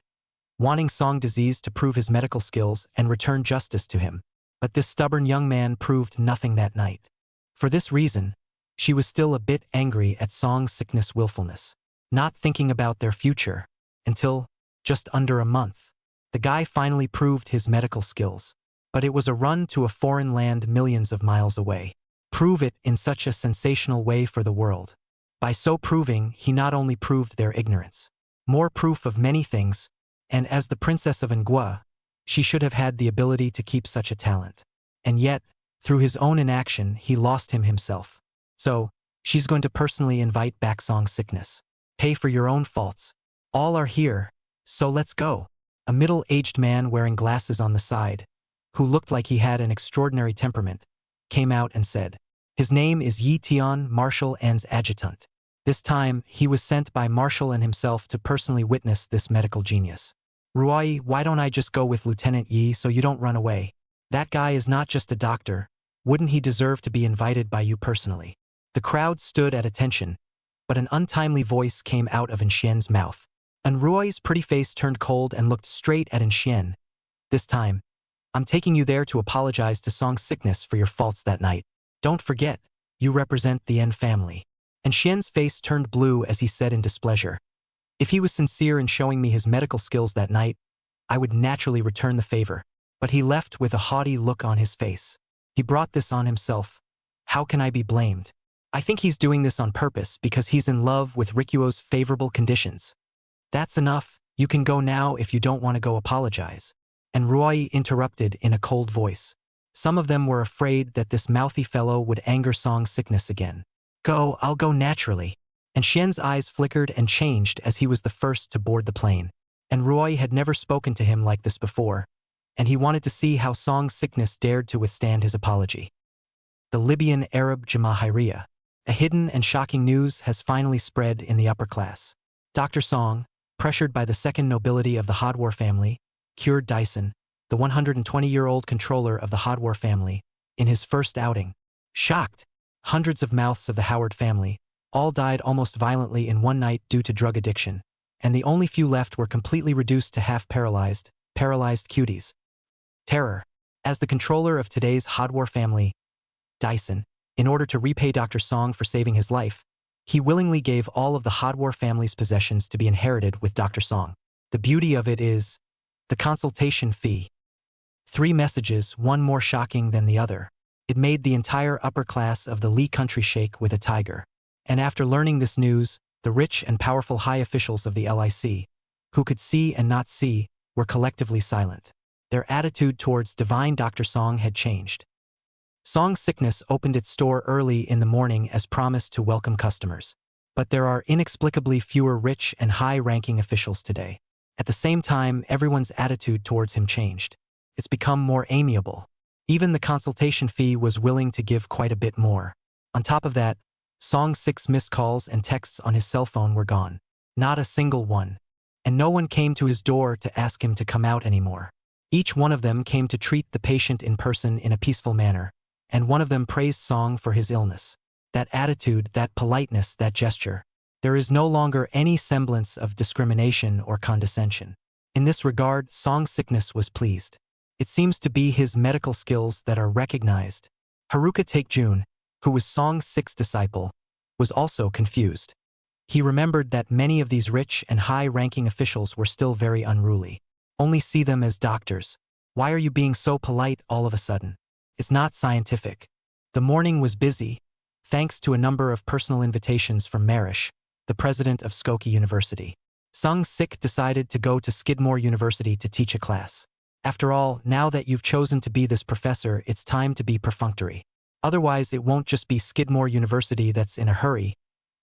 wanting Song disease to prove his medical skills and return justice to him. But this stubborn young man proved nothing that night. For this reason, she was still a bit angry at Song Sickness' willfulness. not thinking about their future, until, just under a month, the guy finally proved his medical skills. But it was a run to a foreign land millions of miles away. Prove it in such a sensational way for the world. By so proving, he not only proved their ignorance, more proof of many things, and as the princess of Manhwa, she should have had the ability to keep such a talent. And yet, through his own inaction, he lost him himself. So, she's going to personally invite back Song Sickness. Pay for your own faults. All are here, so let's go. A middle-aged man wearing glasses on the side, who looked like he had an extraordinary temperament, came out and said, his name is Yi Tian, Marshal An's adjutant. This time, he was sent by Marshal An himself to personally witness this medical genius. Ruai, why don't I just go with Lieutenant Yi so you don't run away? That guy is not just a doctor. Wouldn't he deserve to be invited by you personally? The crowd stood at attention, but an untimely voice came out of Xian's mouth. And Ruai's pretty face turned cold and looked straight at Xian. This time, I'm taking you there to apologize to Song Sickness for your faults that night. Don't forget, you represent the N family. And Xian's face turned blue as he said in displeasure. If he was sincere in showing me his medical skills that night, I would naturally return the favor. But he left with a haughty look on his face. He brought this on himself. How can I be blamed? I think he's doing this on purpose because he's in love with Rikuo's favorable conditions. That's enough. You can go now if you don't want to go apologize. And Ruai interrupted in a cold voice. Some of them were afraid that this mouthy fellow would anger Song Sickness again. Go, I'll go naturally. And Xian's eyes flickered and changed as he was the first to board the plane. And Ruai had never spoken to him like this before, and he wanted to see how Song Sickness dared to withstand his apology. The Libyan Arab Jamahiriya. A hidden and shocking news has finally spread in the upper class. Dr. Song, pressured by the second nobility of the Hadwar family, cured Dyson, the 120-year-old controller of the Hadwar family, in his first outing. Shocked, hundreds of mouths of the Howard family all died almost violently in one night due to drug addiction, and the only few left were completely reduced to half-paralyzed cuties. Terror. As the controller of today's Hadwar family, Dyson, in order to repay Dr. Song for saving his life, he willingly gave all of the Hadwar family's possessions to be inherited with Dr. Song. The beauty of it is the consultation fee. 3 messages, one more shocking than the other. It made the entire upper class of the Li country shake with a tiger. And after learning this news, the rich and powerful high officials of the LIC, who could see and not see, were collectively silent. Their attitude towards divine Dr. Song had changed. Song Sickness opened its store early in the morning as promised to welcome customers. But there are inexplicably fewer rich and high-ranking officials today. At the same time, everyone's attitude towards him changed. It's become more amiable. Even the consultation fee was willing to give quite a bit more. On top of that, Song's 6 missed calls and texts on his cell phone were gone. Not a single one. And no one came to his door to ask him to come out anymore. Each one of them came to treat the patient in person in a peaceful manner, and one of them praised Song for his illness. That attitude, that politeness, that gesture. There is no longer any semblance of discrimination or condescension. In this regard, Song Sickness was pleased. It seems to be his medical skills that are recognized. Haruka Takejun, who was Song's 6th disciple, was also confused. He remembered that many of these rich and high-ranking officials were still very unruly. Only see them as doctors. Why are you being so polite all of a sudden? It's not scientific. The morning was busy, thanks to a number of personal invitations from Marish, the president of Skokie University. Sung Sik decided to go to Skidmore University to teach a class. After all, now that you've chosen to be this professor, it's time to be perfunctory. Otherwise, it won't just be Skidmore University that's in a hurry.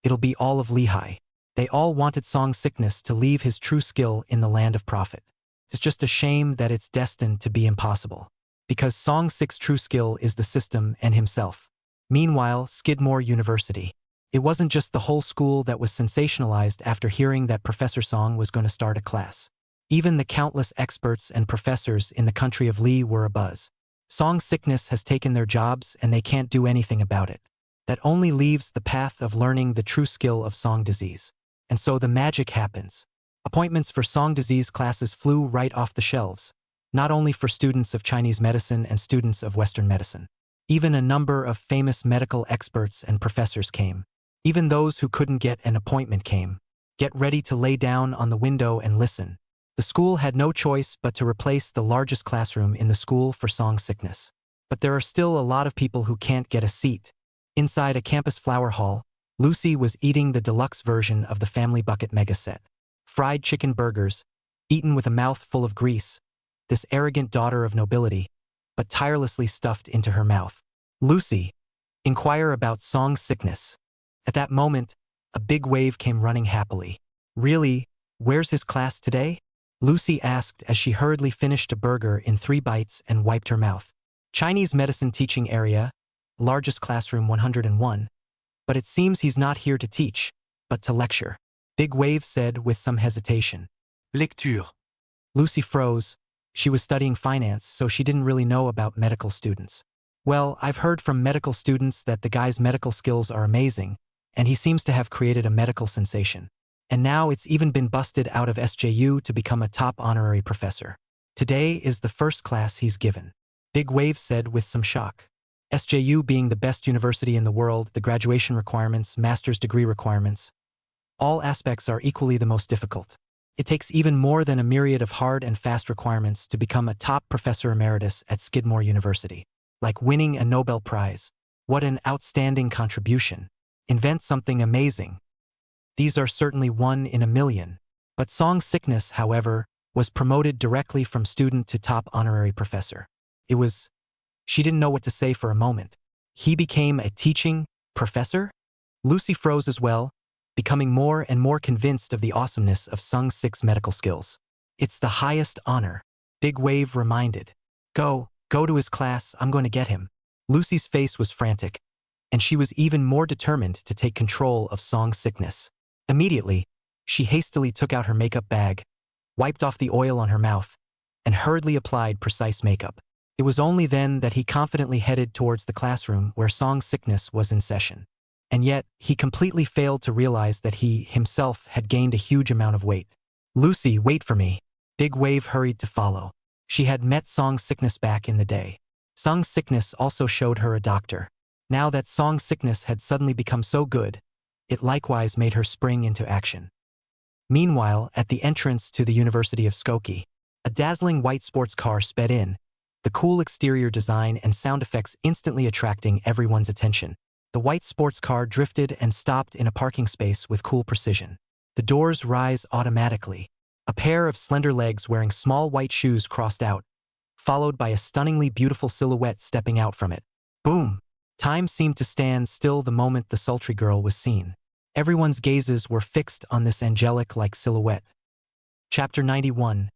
It'll be all of Lehigh. They all wanted Song Sickness to leave his true skill in the land of profit. It's just a shame that it's destined to be impossible. Because Song Sik's true skill is the system and himself. Meanwhile, Skidmore University. It wasn't just the whole school that was sensationalized after hearing that Professor Song was going to start a class. Even the countless experts and professors in the country of Lee were abuzz. Song Sickness has taken their jobs and they can't do anything about it. That only leaves the path of learning the true skill of Song disease. And so the magic happens. Appointments for Song disease classes flew right off the shelves. Not only for students of Chinese medicine and students of Western medicine. Even a number of famous medical experts and professors came. Even those who couldn't get an appointment came. Get ready to lay down on the window and listen. The school had no choice but to replace the largest classroom in the school for song sickness. But there are still a lot of people who can't get a seat. Inside a campus flower hall, Lucy was eating the deluxe version of the Family Bucket mega set. Fried chicken burgers, eaten with a mouth full of grease, this arrogant daughter of nobility, but tirelessly stuffed into her mouth. Lucy, inquire about song sickness. At that moment, a big wave came running happily. Really? Where's his class today? Lucy asked as she hurriedly finished a burger in 3 bites and wiped her mouth. Chinese medicine teaching area, largest classroom 101. But it seems he's not here to teach, but to lecture. Big Wave said with some hesitation. Lecture. Lucy froze. She was studying finance, so she didn't really know about medical students. Well, I've heard from medical students that the guy's medical skills are amazing, and he seems to have created a medical sensation. And now it's even been busted out of SJU to become a top honorary professor. Today is the first class he's given. Big Wave said with some shock. SJU being the best university in the world, the graduation requirements, master's degree requirements, all aspects are equally the most difficult. It takes even more than a myriad of hard and fast requirements to become a top professor emeritus at Skidmore University. Like winning a Nobel Prize. What an outstanding contribution. Invent something amazing. These are certainly 1 in a million. But song sickness, however, was promoted directly from student to top honorary professor. She didn't know what to say for a moment. He became a teaching professor? Lucy froze as well, becoming more and more convinced of the awesomeness of Sung Sik's medical skills. It's the highest honor, Big Wave reminded. Go to his class, I'm going to get him. Lucy's face was frantic, and she was even more determined to take control of Song sickness. Immediately, she hastily took out her makeup bag, wiped off the oil on her mouth, and hurriedly applied precise makeup. It was only then that he confidently headed towards the classroom where song sickness was in session. And yet, he completely failed to realize that he, himself, had gained a huge amount of weight. Lucy, wait for me. Big Wave hurried to follow. She had met Song sickness back in the day. Song sickness also showed her a doctor. Now that Song sickness had suddenly become so good, it likewise made her spring into action. Meanwhile, at the entrance to the University of Skokie, a dazzling white sports car sped in, the cool exterior design and sound effects instantly attracting everyone's attention. The white sports car drifted and stopped in a parking space with cool precision. The doors rise automatically. A pair of slender legs wearing small white shoes crossed out, followed by a stunningly beautiful silhouette stepping out from it. Boom! Time seemed to stand still the moment the sultry girl was seen. Everyone's gazes were fixed on this angelic-like silhouette. Chapter 91.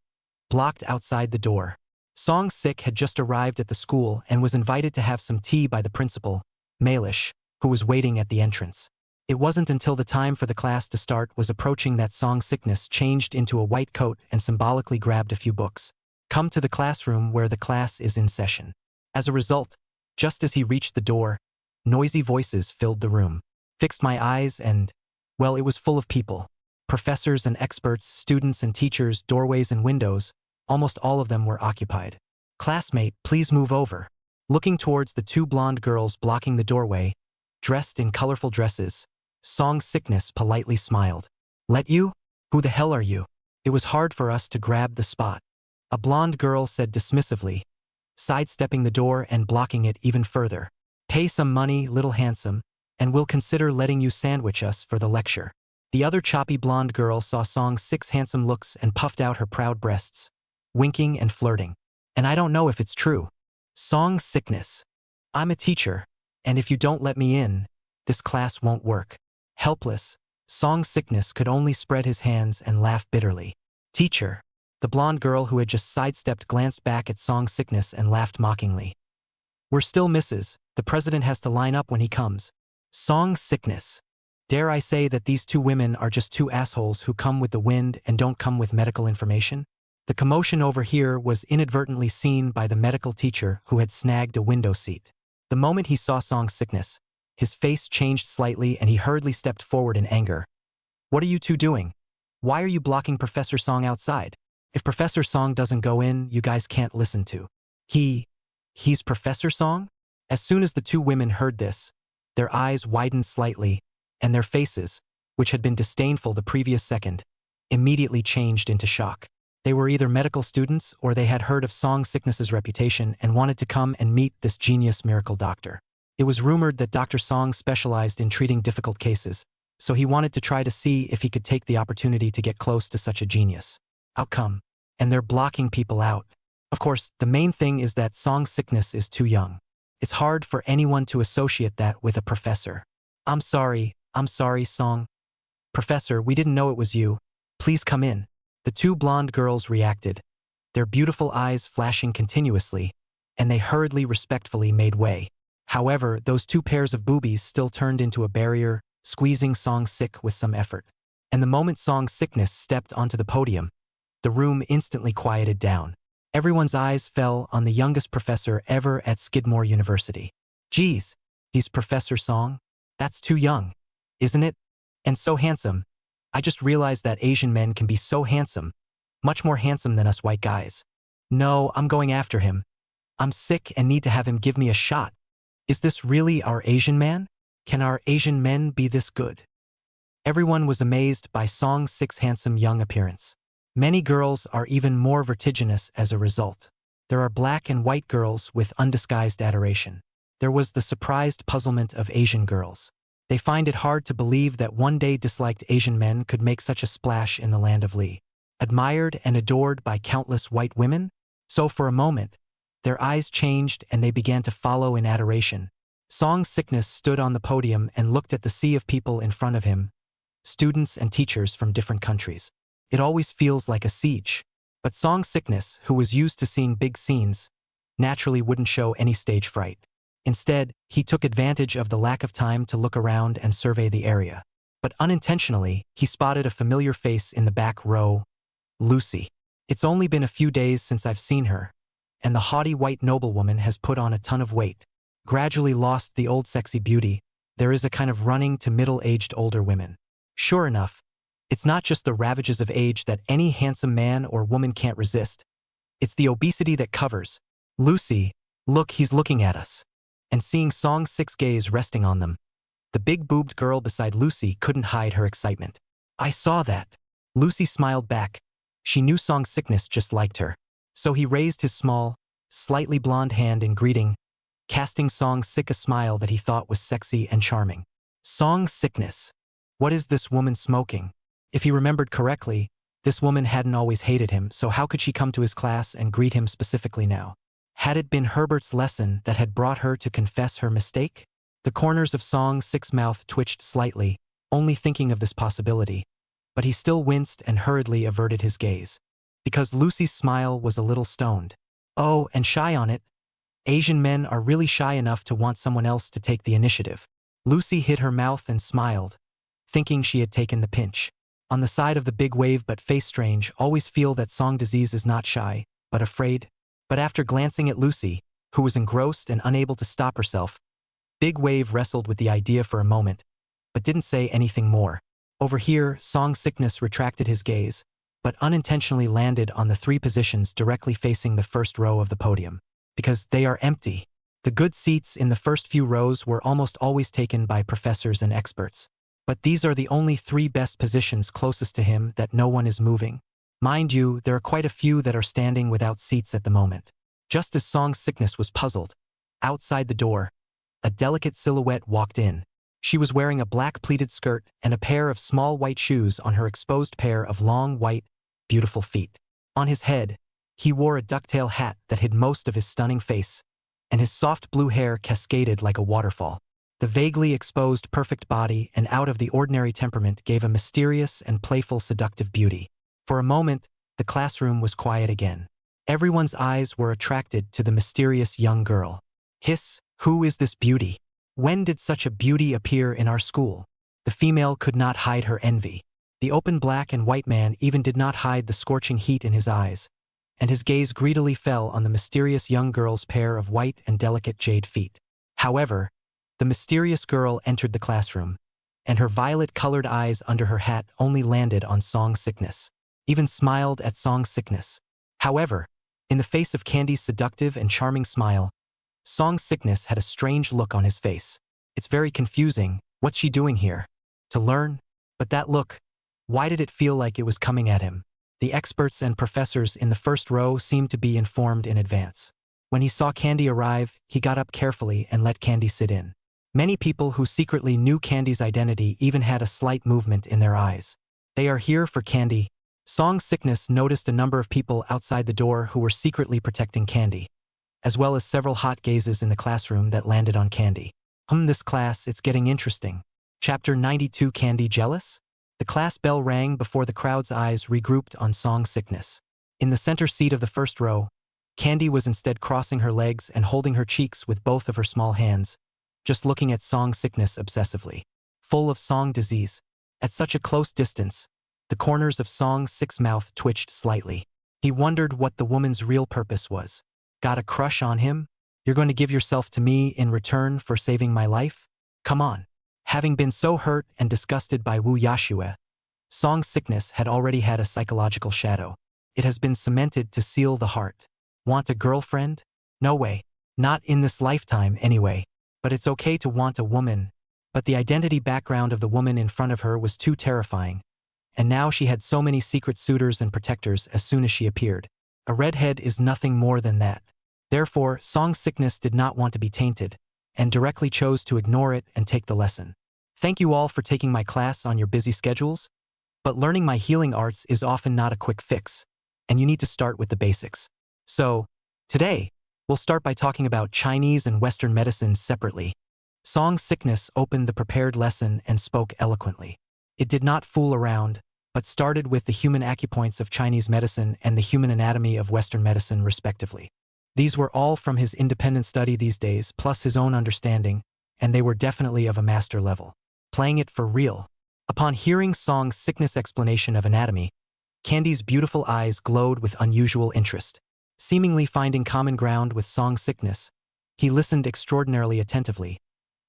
Blocked outside the door. Song Sik had just arrived at the school and was invited to have some tea by the principal, Mailish, who was waiting at the entrance. It wasn't until the time for the class to start was approaching that Song Sickness changed into a white coat and symbolically grabbed a few books. Come to the classroom where the class is in session. As a result, just as he reached the door, noisy voices filled the room. Fixed my eyes and, well, it was full of people. Professors and experts, students and teachers, doorways and windows, almost all of them were occupied. Classmate, please move over. Looking towards the 2 blonde girls blocking the doorway, dressed in colorful dresses, Song Sickness politely smiled. Let you? Who the hell are you? It was hard for us to grab the spot. A blonde girl said dismissively, sidestepping the door and blocking it even further. Pay some money, little handsome, and we'll consider letting you sandwich us for the lecture. The other choppy blonde girl saw Song Sik's handsome looks and puffed out her proud breasts, winking and flirting. And I don't know if it's true. Song Sickness. I'm a teacher, and if you don't let me in, this class won't work. Helpless, Song Sickness could only spread his hands and laugh bitterly. Teacher. The blonde girl who had just sidestepped glanced back at Song Sickness and laughed mockingly. We're still misses. The president has to line up when he comes. Song Sickness. Dare I say that these 2 women are just 2 assholes who come with the wind and don't come with medical information? The commotion over here was inadvertently seen by the medical teacher who had snagged a window seat. The moment he saw Song Sickness, his face changed slightly and he hurriedly stepped forward in anger. What are you 2 doing? Why are you blocking Professor Song outside? If Professor Song doesn't go in, you guys can't listen to. He's Professor Song? As soon as the 2 women heard this, their eyes widened slightly, and their faces, which had been disdainful the previous second, immediately changed into shock. They were either medical students or they had heard of Song Sickness's reputation and wanted to come and meet this genius miracle doctor. It was rumored that Dr. Song specialized in treating difficult cases, so he wanted to try to see if he could take the opportunity to get close to such a genius. Outcome. And they're blocking people out. Of course, the main thing is that Song Sickness is too young. It's hard for anyone to associate that with a professor. I'm sorry, Song. Professor, we didn't know it was you. Please come in. The two blonde girls reacted, their beautiful eyes flashing continuously, and they hurriedly respectfully made way. However, those two pairs of boobies still turned into a barrier, squeezing Song Sick with some effort. And the moment Song Sickness stepped onto the podium, the room instantly quieted down. Everyone's eyes fell on the youngest professor ever at Skidmore University. Geez, he's Professor Song? That's too young, isn't it? And so handsome. I just realized that Asian men can be so handsome, much more handsome than us white guys. No, I'm going after him. I'm sick and need to have him give me a shot. Is this really our Asian man? Can our Asian men be this good? Everyone was amazed by Song Sick's handsome young appearance. Many girls are even more vertiginous as a result. There are black and white girls with undisguised adoration. There was the surprised puzzlement of Asian girls. They find it hard to believe that one day disliked Asian men could make such a splash in the land of Lee. Admired and adored by countless white women? So for a moment, their eyes changed and they began to follow in adoration. Song Sickness stood on the podium and looked at the sea of people in front of him, students and teachers from different countries. It always feels like a siege. But Song Sickness, who was used to seeing big scenes, naturally wouldn't show any stage fright. Instead, he took advantage of the lack of time to look around and survey the area. But unintentionally, he spotted a familiar face in the back row, Lucy. It's only been a few days since I've seen her, and the haughty white noblewoman has put on a ton of weight, gradually lost the old sexy beauty. There is a kind of running to middle-aged older women. Sure enough, it's not just the ravages of age that any handsome man or woman can't resist. It's the obesity that covers. Lucy, look, he's looking at us. And seeing Song Sick's gaze resting on them, the big-boobed girl beside Lucy couldn't hide her excitement. I saw that. Lucy smiled back. She knew Song Sickness just liked her. So he raised his small, slightly blonde hand in greeting, casting Song Sick a smile that he thought was sexy and charming. Song Sickness. What is this woman smoking? If he remembered correctly, this woman hadn't always hated him, so how could she come to his class and greet him specifically now? Had it been Herbert's lesson that had brought her to confess her mistake? The corners of Song Sick's mouth twitched slightly, only thinking of this possibility, but he still winced and hurriedly averted his gaze, because Lucy's smile was a little stoned. Oh, and shy on it. Asian men are really shy enough to want someone else to take the initiative. Lucy hid her mouth and smiled, thinking she had taken the pinch. On the side of the big wave but face strange, always feel that Song Disease is not shy, but afraid. But after glancing at Lucy, who was engrossed and unable to stop herself, Big Wave wrestled with the idea for a moment, but didn't say anything more. Over here, Song Sickness retracted his gaze, but unintentionally landed on the three positions directly facing the first row of the podium. Because they are empty. The good seats in the first few rows were almost always taken by professors and experts. But these are the only three best positions closest to him that no one is moving. Mind you, there are quite a few that are standing without seats at the moment. Just as Song Sickness was puzzled, outside the door, a delicate silhouette walked in. She was wearing a black pleated skirt and a pair of small white shoes on her exposed pair of long, white, beautiful feet. On his head, he wore a ducktail hat that hid most of his stunning face, and his soft blue hair cascaded like a waterfall. The vaguely exposed perfect body and out-of-the-ordinary temperament gave a mysterious and playful seductive beauty. For a moment, the classroom was quiet again. Everyone's eyes were attracted to the mysterious young girl. Hiss, who is this beauty? When did such a beauty appear in our school? The female could not hide her envy. The open black and white man even did not hide the scorching heat in his eyes, and his gaze greedily fell on the mysterious young girl's pair of white and delicate jade feet. However, the mysterious girl entered the classroom, and her violet-colored eyes under her hat only landed on Song Sickness. Even smiled at Song Sickness. However, in the face of Candy's seductive and charming smile, Song Sickness had a strange look on his face. It's very confusing. What's she doing here? To learn? But that look, why did it feel like it was coming at him? The experts and professors in the first row seemed to be informed in advance. When he saw Candy arrive, he got up carefully and let Candy sit in. Many people who secretly knew Candy's identity even had a slight movement in their eyes. They are here for Candy. Song Sickness noticed a number of people outside the door who were secretly protecting Candy, as well as several hot gazes in the classroom that landed on Candy. This class, it's getting interesting. Chapter 92. Candy jealous? The class bell rang before the crowd's eyes regrouped on Song Sickness. In the center seat of the first row, Candy was instead crossing her legs and holding her cheeks with both of her small hands, just looking at Song Sickness obsessively. Full of song disease. At such a close distance, the corners of Song Sick's mouth twitched slightly. He wondered what the woman's real purpose was. Got a crush on him? You're going to give yourself to me in return for saving my life? Come on. Having been so hurt and disgusted by Wu Yashue, Song Sickness had already had a psychological shadow. It has been cemented to seal the heart. Want a girlfriend? No way. Not in this lifetime anyway. But it's okay to want a woman. But the identity background of the woman in front of her was too terrifying. And now she had so many secret suitors and protectors as soon as she appeared. A redhead is nothing more than that. Therefore, Song Sickness did not want to be tainted, and directly chose to ignore it and take the lesson. Thank you all for taking my class on your busy schedules, but learning my healing arts is often not a quick fix, and you need to start with the basics. So, today, we'll start by talking about Chinese and Western medicines separately. Song Sickness opened the prepared lesson and spoke eloquently. It did not fool around, but started with the human acupoints of Chinese medicine and the human anatomy of Western medicine respectively. These were all from his independent study these days, plus his own understanding, and they were definitely of a master level. Playing it for real. Upon hearing Song Sickness' explanation of anatomy, Candy's beautiful eyes glowed with unusual interest. Seemingly finding common ground with Song Sickness, he listened extraordinarily attentively,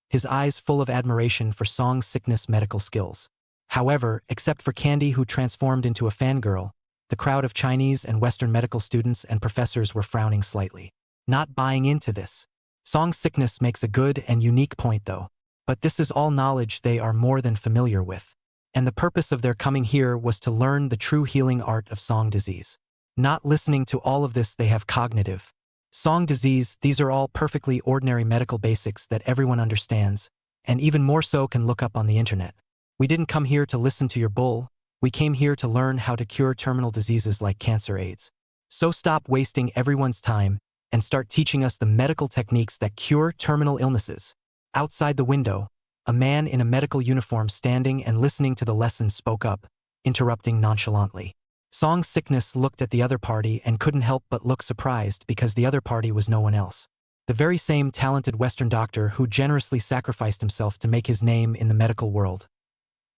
his eyes full of admiration for Song Sickness' medical skills. However, except for Candy, who transformed into a fangirl, the crowd of Chinese and Western medical students and professors were frowning slightly. Not buying into this. Song Sickness makes a good and unique point though. But this is all knowledge they are more than familiar with. And the purpose of their coming here was to learn the true healing art of song disease. Not listening to all of this, they have cognitive. Song disease, these are all perfectly ordinary medical basics that everyone understands, and even more so can look up on the internet. We didn't come here to listen to your bull. We came here to learn how to cure terminal diseases like cancer, AIDS. So stop wasting everyone's time and start teaching us the medical techniques that cure terminal illnesses. Outside the window, a man in a medical uniform standing and listening to the lesson spoke up, interrupting nonchalantly. Song Sickness looked at the other party and couldn't help but look surprised because the other party was no one else. The very same talented Western doctor who generously sacrificed himself to make his name in the medical world.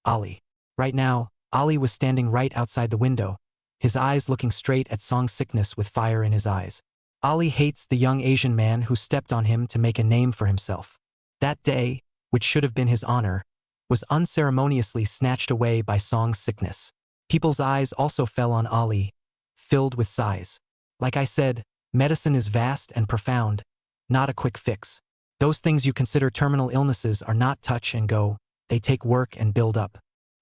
Ali. Right now, Ali was standing right outside the window, his eyes looking straight at Song Sickness with fire in his eyes. Ali hates the young Asian man who stepped on him to make a name for himself. That day, which should have been his honor, was unceremoniously snatched away by Song Sickness. People's eyes also fell on Ali, filled with sighs. Like I said, medicine is vast and profound, not a quick fix. Those things you consider terminal illnesses are not touch and go, they take work and build up.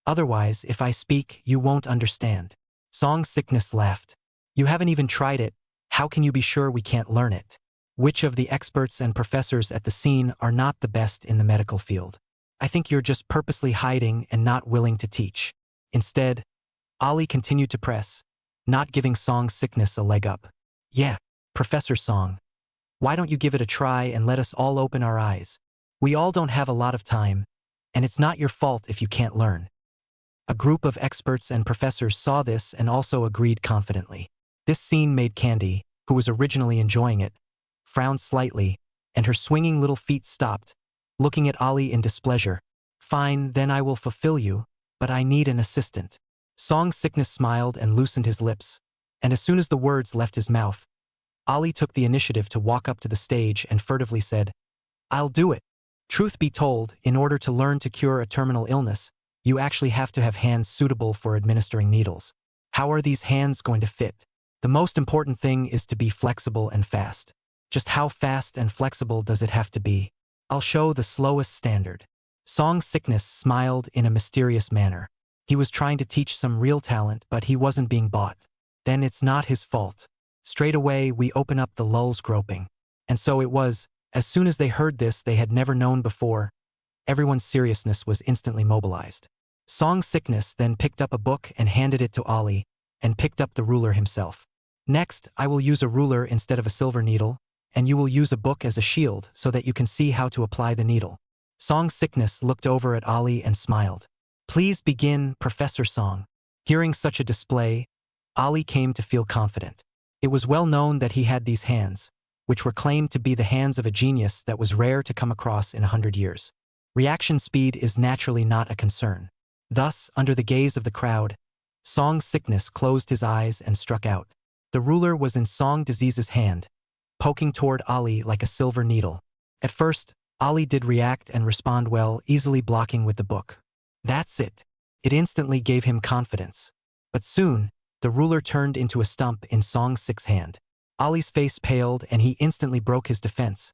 Otherwise, if I speak, you won't understand. Song Sickness laughed. You haven't even tried it. How can you be sure we can't learn it? Which of the experts and professors at the scene are not the best in the medical field? I think you're just purposely hiding and not willing to teach. Instead, Ali continued to press, not giving Song Sickness a leg up. Yeah, Professor Song. Why don't you give it a try and let us all open our eyes? We all don't have a lot of time, and it's not your fault if you can't learn. A group of experts and professors saw this and also agreed confidently. This scene made Candy, who was originally enjoying it, frown slightly, and her swinging little feet stopped, looking at Ali in displeasure. Fine, then I will fulfill you, but I need an assistant. Song Sickness smiled and loosened his lips, and as soon as the words left his mouth, Ali took the initiative to walk up to the stage and furtively said, I'll do it. Truth be told, in order to learn to cure a terminal illness, you actually have to have hands suitable for administering needles. How are these hands going to fit? The most important thing is to be flexible and fast. Just how fast and flexible does it have to be? I'll show the slowest standard. Song Sickness smiled in a mysterious manner. He was trying to teach some real talent, but he wasn't being bought. Then it's not his fault. Straight away, we open up the lulls groping. And so it was, as soon as they heard this they had never known before, everyone's seriousness was instantly mobilized. Song Sickness then picked up a book and handed it to Ali, and picked up the ruler himself. Next, I will use a ruler instead of a silver needle, and you will use a book as a shield so that you can see how to apply the needle. Song Sickness looked over at Ali and smiled. Please begin, Professor Song. Hearing such a display, Ali came to feel confident. It was well known that he had these hands, which were claimed to be the hands of a genius that was rare to come across in 100 years. Reaction speed is naturally not a concern. Thus, under the gaze of the crowd, Song Sickness closed his eyes and struck out. The ruler was in Song Disease's hand, poking toward Ali like a silver needle. At first, Ali did react and respond well, easily blocking with the book. That's it. It instantly gave him confidence. But soon, the ruler turned into a stump in Song Sick's hand. Ali's face paled and he instantly broke his defense,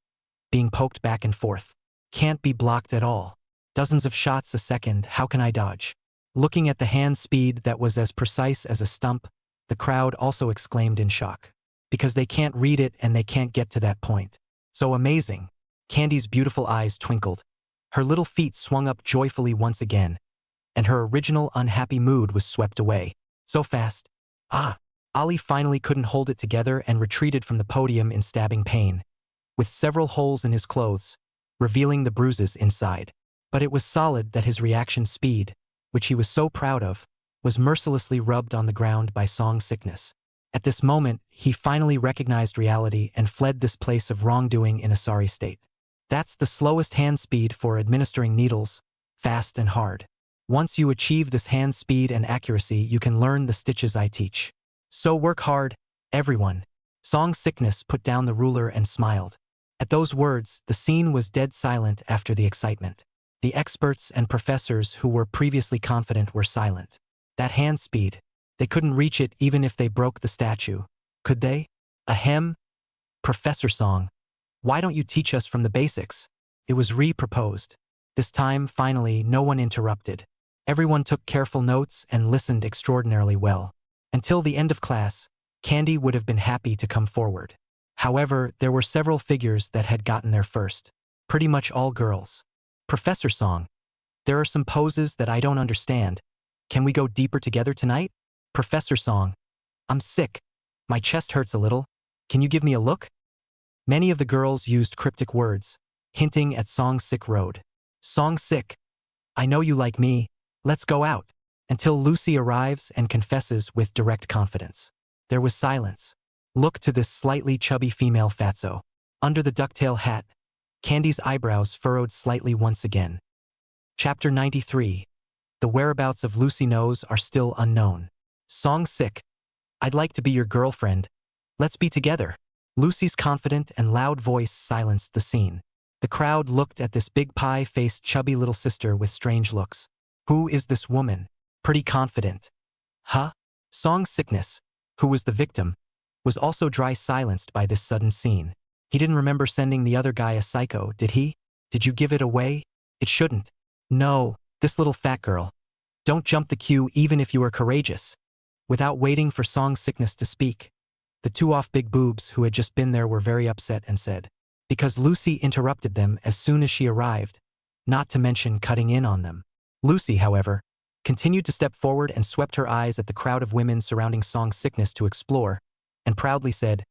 being poked back and forth. Can't be blocked at all. Dozens of shots a second, how can I dodge? Looking at the hand speed that was as precise as a stump, the crowd also exclaimed in shock. Because they can't read it and they can't get to that point. So amazing. Candy's beautiful eyes twinkled. Her little feet swung up joyfully once again, and her original unhappy mood was swept away. So fast. Ali finally couldn't hold it together and retreated from the podium in stabbing pain, with several holes in his clothes, revealing the bruises inside. But it was solid that his reaction speed, which he was so proud of, was mercilessly rubbed on the ground by Song Sickness. At this moment, he finally recognized reality and fled this place of wrongdoing in a sorry state. That's the slowest hand speed for administering needles, fast and hard. Once you achieve this hand speed and accuracy, you can learn the stitches I teach. So work hard, everyone. Song Sickness put down the ruler and smiled. At those words, the scene was dead silent after the excitement. The experts and professors who were previously confident were silent. That hand speed, they couldn't reach it even if they broke the statue. Could they? Ahem. Professor Song, why don't you teach us from the basics? It was re-proposed. This time, finally, no one interrupted. Everyone took careful notes and listened extraordinarily well. Until the end of class, Candy would have been happy to come forward. However, there were several figures that had gotten there first. Pretty much all girls. Professor Song, there are some poses that I don't understand. Can we go deeper together tonight? Professor Song, I'm sick. My chest hurts a little. Can you give me a look? Many of the girls used cryptic words, hinting at Song Sick Road. Song Sick, I know you like me. Let's go out. Until Lucy arrives and confesses with direct confidence. There was silence. Look to this slightly chubby female fatso. Under the ducktail hat, Candy's eyebrows furrowed slightly once again. Chapter 93. The whereabouts of Lucy Nose are still unknown. Song Sick, I'd like to be your girlfriend. Let's be together. Lucy's confident and loud voice silenced the scene. The crowd looked at this big pie-faced chubby little sister with strange looks. Who is this woman? Pretty confident. Huh? Song Sickness, who was the victim, was also dry silenced by this sudden scene. He didn't remember sending the other guy a psycho, did he? Did you give it away? It shouldn't. No, this little fat girl. Don't jump the queue even if you are courageous. Without waiting for Song Sickness to speak, the two off big boobs who had just been there were very upset and said, because Lucy interrupted them as soon as she arrived, not to mention cutting in on them. Lucy, however, continued to step forward and swept her eyes at the crowd of women surrounding Song Sickness to explore, and proudly said,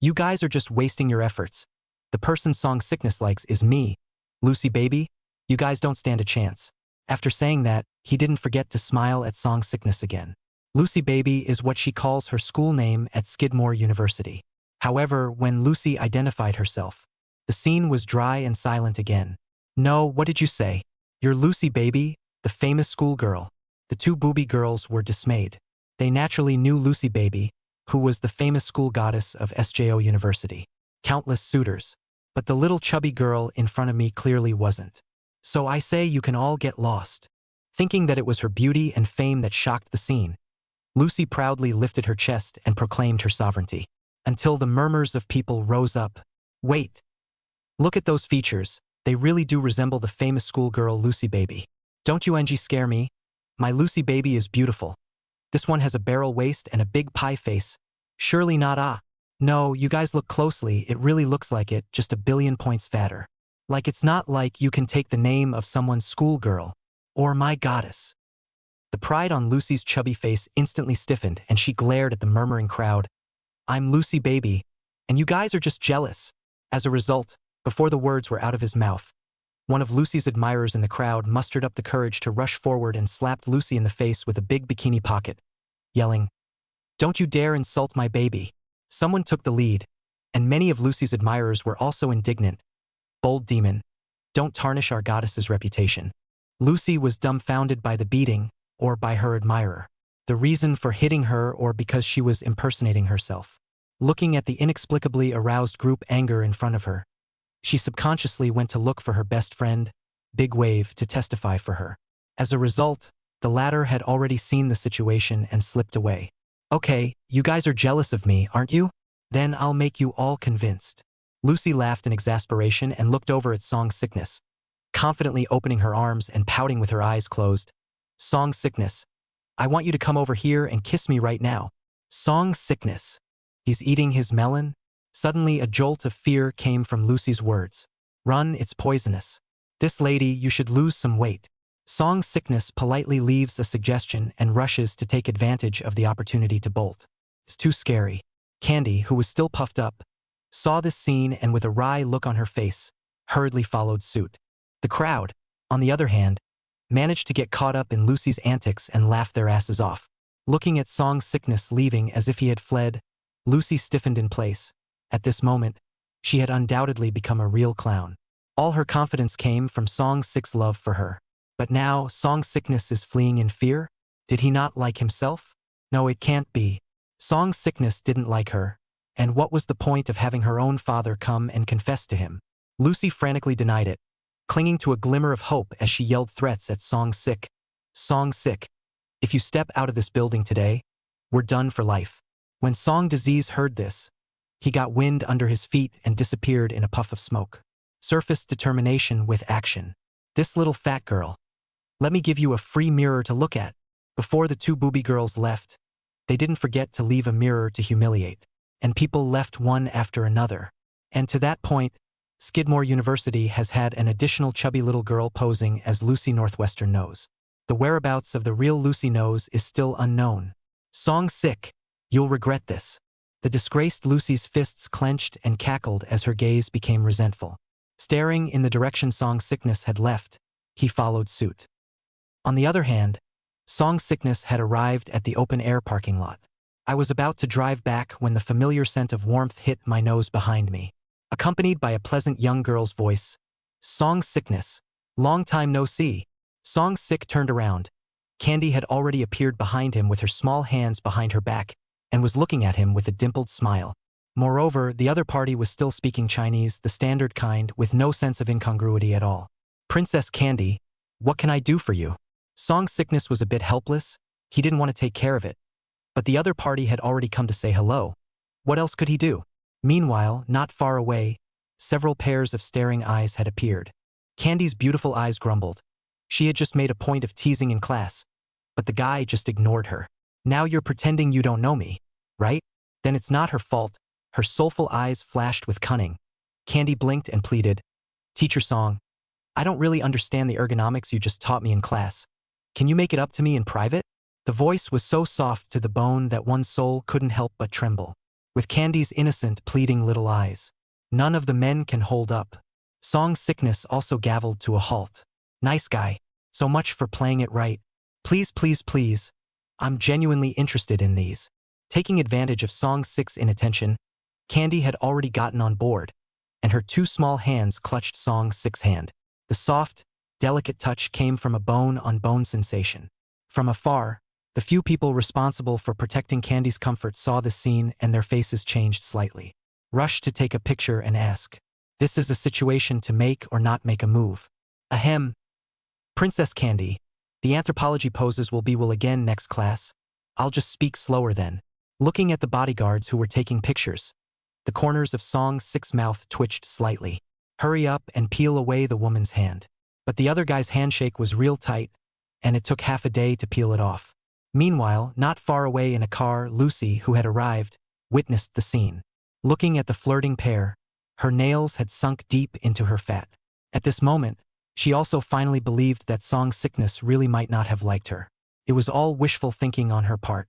you guys are just wasting your efforts. The person Song Sickness likes is me. Lucy baby, you guys don't stand a chance. After saying that, he didn't forget to smile at Song Sickness again. Lucy baby is what she calls her school name at Skidmore University. However, when Lucy identified herself, the scene was dry and silent again. No, what did you say? You're Lucy baby, the famous schoolgirl. The two booby girls were dismayed. They naturally knew Lucy baby, who was the famous school goddess of SJO University. Countless suitors. But the little chubby girl in front of me clearly wasn't. So I say you can all get lost. Thinking that it was her beauty and fame that shocked the scene, Lucy proudly lifted her chest and proclaimed her sovereignty. Until the murmurs of people rose up. Wait. Look at those features. They really do resemble the famous schoolgirl Lucy baby. Don't you NG scare me? My Lucy baby is beautiful. This one has a barrel waist and a big pie face. Surely not ah. No, you guys look closely, it really looks like it, just a billion points fatter. Like it's not like you can take the name of someone's schoolgirl. Or my goddess. The pride on Lucy's chubby face instantly stiffened and she glared at the murmuring crowd. I'm Lucy baby, and you guys are just jealous. As a result, before the words were out of his mouth, one of Lucy's admirers in the crowd mustered up the courage to rush forward and slapped Lucy in the face with a big bikini pocket, yelling, "Don't you dare insult my baby." Someone took the lead, and many of Lucy's admirers were also indignant. Bold demon, don't tarnish our goddess's reputation. Lucy was dumbfounded by the beating, or by her admirer. The reason for hitting her or because she was impersonating herself. Looking at the inexplicably aroused group anger in front of her, she subconsciously went to look for her best friend, Big Wave, to testify for her. As a result, the latter had already seen the situation and slipped away. Okay, you guys are jealous of me, aren't you? Then I'll make you all convinced. Lucy laughed in exasperation and looked over at Song Sickness, confidently opening her arms and pouting with her eyes closed. Song Sickness, I want you to come over here and kiss me right now. Song Sickness. He's eating his melon? Suddenly a jolt of fear came from Lucy's words. Run, it's poisonous. This lady, you should lose some weight. Song Sickness politely leaves a suggestion and rushes to take advantage of the opportunity to bolt. It's too scary. Candy, who was still puffed up, saw this scene and with a wry look on her face, hurriedly followed suit. The crowd, on the other hand, managed to get caught up in Lucy's antics and laugh their asses off. Looking at Song Sickness leaving as if he had fled, Lucy stiffened in place. At this moment, she had undoubtedly become a real clown. All her confidence came from Song Sick's love for her. But now, Song Sickness is fleeing in fear? Did he not like himself? No, it can't be. Song Sickness didn't like her. And what was the point of having her own father come and confess to him? Lucy frantically denied it, clinging to a glimmer of hope as she yelled threats at Song Sick. Song Sick, if you step out of this building today, we're done for life. When Song Disease heard this, he got wind under his feet and disappeared in a puff of smoke. Surfaced determination with action. This little fat girl. Let me give you a free mirror to look at. Before the two booby girls left, they didn't forget to leave a mirror to humiliate. And people left one after another. And to that point, Skidmore University has had an additional chubby little girl posing as Lucy Northwestern Nose. The whereabouts of the real Lucy Nose is still unknown. Song Sick, you'll regret this. The disgraced Lucy's fists clenched and cackled as her gaze became resentful. Staring in the direction Song Sickness had left, he followed suit. On the other hand, Song Sickness had arrived at the open-air parking lot. I was about to drive back when the familiar scent of warmth hit my nose behind me. Accompanied by a pleasant young girl's voice, Song Sickness, long time no see. Song Sick turned around. Candy had already appeared behind him with her small hands behind her back and was looking at him with a dimpled smile. Moreover, the other party was still speaking Chinese, the standard kind, with no sense of incongruity at all. Princess Candy, what can I do for you? Song Sickness was a bit helpless. He didn't want to take care of it. But the other party had already come to say hello. What else could he do? Meanwhile, not far away, several pairs of staring eyes had appeared. Candy's beautiful eyes grumbled. She had just made a point of teasing in class, but the guy just ignored her. Now you're pretending you don't know me, right? Then it's not her fault. Her soulful eyes flashed with cunning. Candy blinked and pleaded, Teacher Song, I don't really understand the ergonomics you just taught me in class. Can you make it up to me in private? The voice was so soft to the bone that one's soul couldn't help but tremble. With Candy's innocent, pleading little eyes, none of the men can hold up. Song Sickness also gavelled to a halt. Nice guy. So much for playing it right. Please, please, please. I'm genuinely interested in these. Taking advantage of Song Sick's inattention, Candy had already gotten on board, and her two small hands clutched Song Sick's hand. The soft, delicate touch came from a bone-on-bone sensation. From afar, the few people responsible for protecting Candy's comfort saw the scene and their faces changed slightly. Rushed to take a picture and ask, this is a situation to make or not make a move. Ahem. Princess Candy, the anthropology poses will again next class. I'll just speak slower then. Looking at the bodyguards who were taking pictures, the corners of Song Sick's mouth twitched slightly. Hurry up and peel away the woman's hand. But the other guy's handshake was real tight, and it took half a day to peel it off. Meanwhile, not far away in a car, Lucy, who had arrived, witnessed the scene. Looking at the flirting pair, her nails had sunk deep into her fat. At this moment, she also finally believed that Song Sickness really might not have liked her. It was all wishful thinking on her part,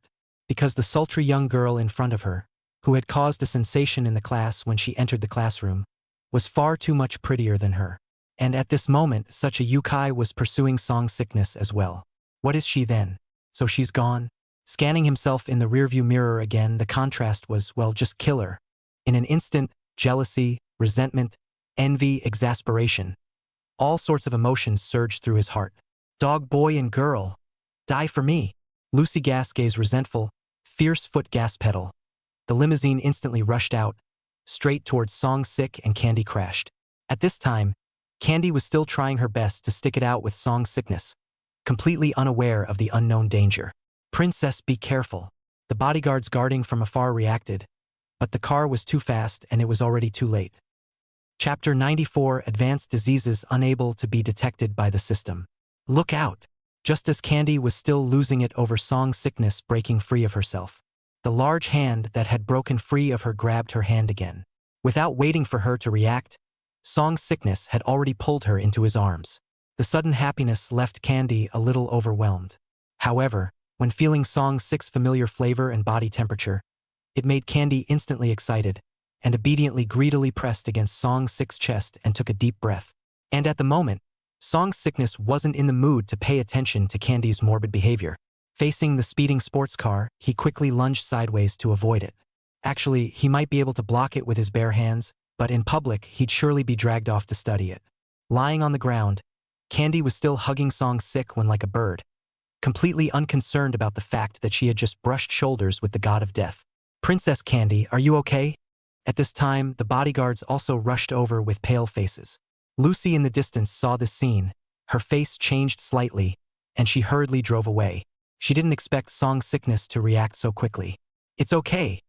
because the sultry young girl in front of her, who had caused a sensation in the class when she entered the classroom, was far too much prettier than her. And at this moment, such a yukai was pursuing Song Sickness as well. What is she then? So she's gone? Scanning himself in the rearview mirror again, the contrast was, well, just killer. In an instant, jealousy, resentment, envy, exasperation. All sorts of emotions surged through his heart. Dog, boy, and girl. Die for me. Lucy gas gaze resentful, fierce foot gas pedal. The limousine instantly rushed out, straight towards Song Sick, and Candy crashed. At this time, Candy was still trying her best to stick it out with Song Sickness, completely unaware of the unknown danger. Princess, be careful. The bodyguards guarding from afar reacted, but the car was too fast and it was already too late. Chapter 94: Advanced Diseases Unable to be Detected by the System. Look out! Just as Candy was still losing it over Song Sickness breaking free of herself, the large hand that had broken free of her grabbed her hand again. Without waiting for her to react, Song Sickness had already pulled her into his arms. The sudden happiness left Candy a little overwhelmed. However, when feeling Song Sick's familiar flavor and body temperature, it made Candy instantly excited, and obediently greedily pressed against Song Sick's chest and took a deep breath. And at the moment, Song Sickness wasn't in the mood to pay attention to Candy's morbid behavior. Facing the speeding sports car, he quickly lunged sideways to avoid it. Actually, he might be able to block it with his bare hands, but in public, he'd surely be dragged off to study it. Lying on the ground, Candy was still hugging Song Sick when like a bird, completely unconcerned about the fact that she had just brushed shoulders with the god of death. Princess Candy, are you okay? At this time, the bodyguards also rushed over with pale faces. Lucy in the distance saw this scene. Her face changed slightly, and she hurriedly drove away. She didn't expect Song Sickness to react so quickly. It's okay.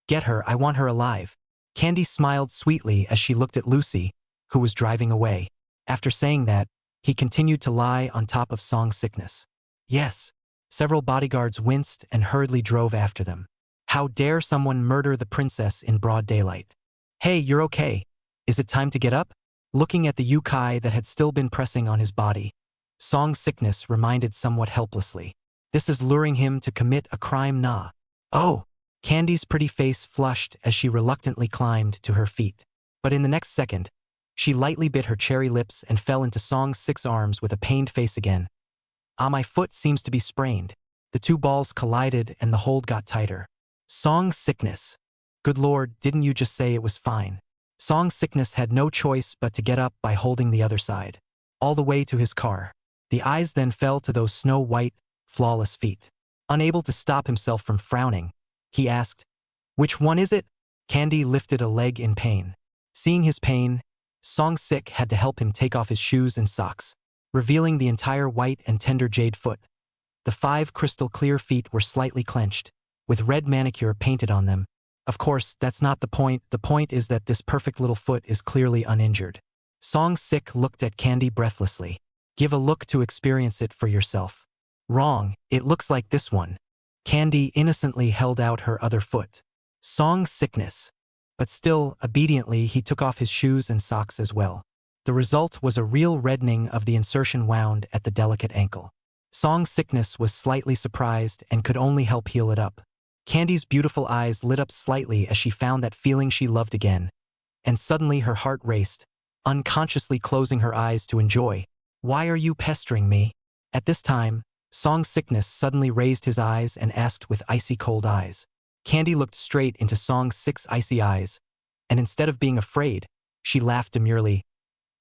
Get her, I want her alive. Candy smiled sweetly as she looked at Lucy, who was driving away. After saying that, he continued to lie on top of Song Sickness. Yes. Several bodyguards winced and hurriedly drove after them. How dare someone murder the princess in broad daylight? Hey, you're okay. Is it time to get up? Looking at the yukai that had still been pressing on his body, Song Sickness reminded somewhat helplessly. This is luring him to commit a crime, nah. Oh! Candy's pretty face flushed as she reluctantly climbed to her feet. But in the next second, she lightly bit her cherry lips and fell into Song Sick's arms with a pained face again. Ah, my foot seems to be sprained. The two balls collided and the hold got tighter. Song Sickness. Good Lord, didn't you just say it was fine? Song Sickness had no choice but to get up by holding the other side, all the way to his car. The eyes then fell to those snow-white, flawless feet. Unable to stop himself from frowning, he asked, "Which one is it?" Candy lifted a leg in pain. Seeing his pain, Song Sick had to help him take off his shoes and socks, revealing the entire white and tender jade foot. The 5 crystal-clear feet were slightly clenched, with red manicure painted on them. Of course, that's not the point. The point is that this perfect little foot is clearly uninjured. Song Sick looked at Candy breathlessly. Give a look to experience it for yourself. Wrong, it looks like this one. Candy innocently held out her other foot. Song Sickness. But still, obediently, he took off his shoes and socks as well. The result was a real reddening of the insertion wound at the delicate ankle. Song Sickness was slightly surprised and could only help heal it up. Candy's beautiful eyes lit up slightly as she found that feeling she loved again, and suddenly her heart raced, unconsciously closing her eyes to enjoy. Why are you pestering me? At this time, Song Sickness suddenly raised his eyes and asked with icy cold eyes. Candy looked straight into Song Sick's icy eyes, and instead of being afraid, she laughed demurely.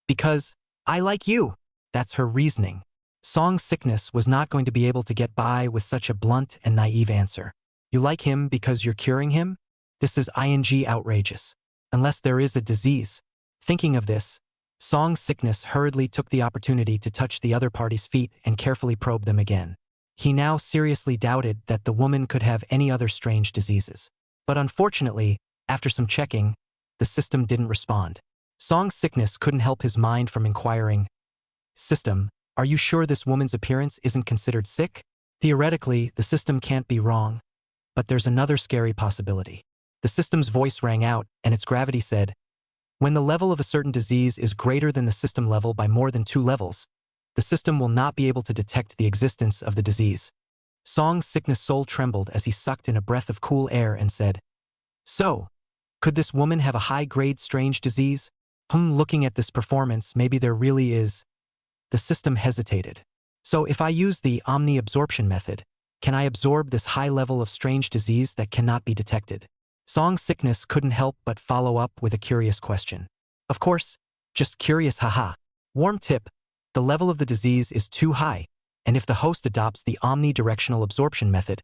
Because, I like you. That's her reasoning. Song Sickness was not going to be able to get by with such a blunt and naive answer. You like him because you're curing him? This is outrageous. Unless there is a disease. Thinking of this, Song Sickness hurriedly took the opportunity to touch the other party's feet and carefully probe them again. He now seriously doubted that the woman could have any other strange diseases. But unfortunately, after some checking, the system didn't respond. Song Sickness couldn't help his mind from inquiring, "System, Are you sure this woman's appearance isn't considered sick? Theoretically, the system can't be wrong. But there's another scary possibility. The system's voice rang out, and its gravity said, when the level of a certain disease is greater than the system level by more than 2 levels, the system will not be able to detect the existence of the disease. Song's sickness soul trembled as he sucked in a breath of cool air and said, so, could this woman have a high-grade strange disease? Looking at this performance, maybe there really is. The system hesitated. So if I use the omni-absorption method, can I absorb this high level of strange disease that cannot be detected? Song's sickness couldn't help but follow up with a curious question. Of course, just curious, haha. Warm tip, the level of the disease is too high, and if the host adopts the omnidirectional absorption method,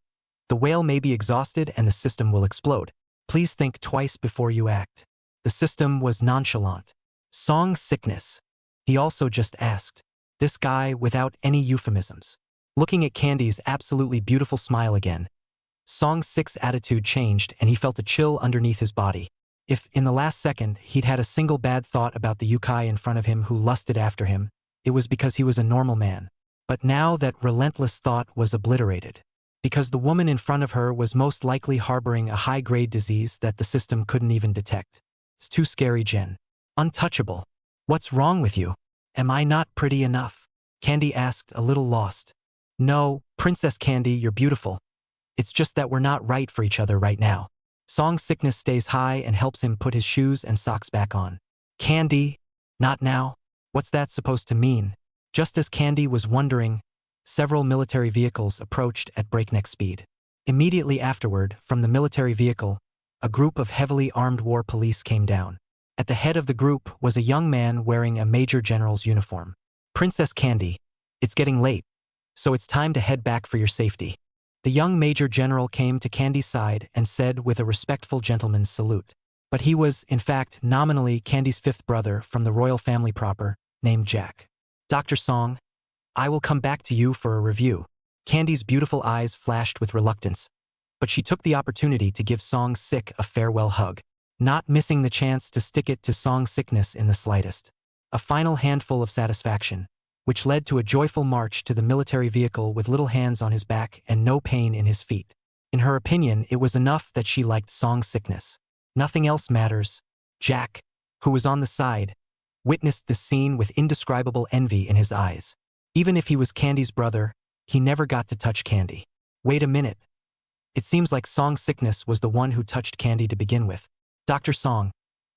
the whale may be exhausted and the system will explode. Please think twice before you act. The system was nonchalant. Song's sickness. He also just asked. This guy without any euphemisms. Looking at Candy's absolutely beautiful smile again, Song's sick's attitude changed and he felt a chill underneath his body. If, in the last second, he'd had a single bad thought about the yukai in front of him who lusted after him, it was because he was a normal man. But now that relentless thought was obliterated. Because the woman in front of her was most likely harboring a high-grade disease that the system couldn't even detect. It's too scary, Jen. Untouchable. What's wrong with you? Am I not pretty enough? Candy asked, a little lost. No, Princess Candy, you're beautiful. It's just that we're not right for each other right now. Song's sickness stays high and helps him put his shoes and socks back on. Candy? Not now? What's that supposed to mean? Just as Candy was wondering, several military vehicles approached at breakneck speed. Immediately afterward, from the military vehicle, a group of heavily armed war police came down. At the head of the group was a young man wearing a major general's uniform. Princess Candy, it's getting late, so it's time to head back for your safety. The young major general came to Candy's side and said with a respectful gentleman's salute. But he was, in fact, nominally Candy's 5th brother from the royal family proper, named Jack. Dr. Song, I will come back to you for a review. Candy's beautiful eyes flashed with reluctance, but she took the opportunity to give Song's sick a farewell hug, not missing the chance to stick it to Song's sickness in the slightest. A final handful of satisfaction, which led to a joyful march to the military vehicle with little hands on his back and no pain in his feet. In her opinion, it was enough that she liked Song's sickness. Nothing else matters. Jack, who was on the side, witnessed this scene with indescribable envy in his eyes. Even if he was Candy's brother, he never got to touch Candy. Wait a minute. It seems like Song's sickness was the one who touched Candy to begin with. Dr. Song,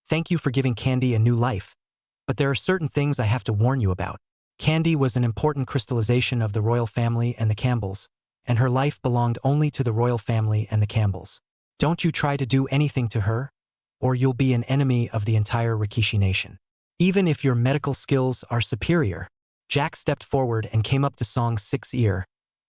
thank you for giving Candy a new life. But there are certain things I have to warn you about. Candy was an important crystallization of the royal family and the Campbells, and her life belonged only to the royal family and the Campbells. Don't you try to do anything to her, or you'll be an enemy of the entire Rikishi nation. Even if your medical skills are superior. Jack stepped forward and came up to Song's sick's ear,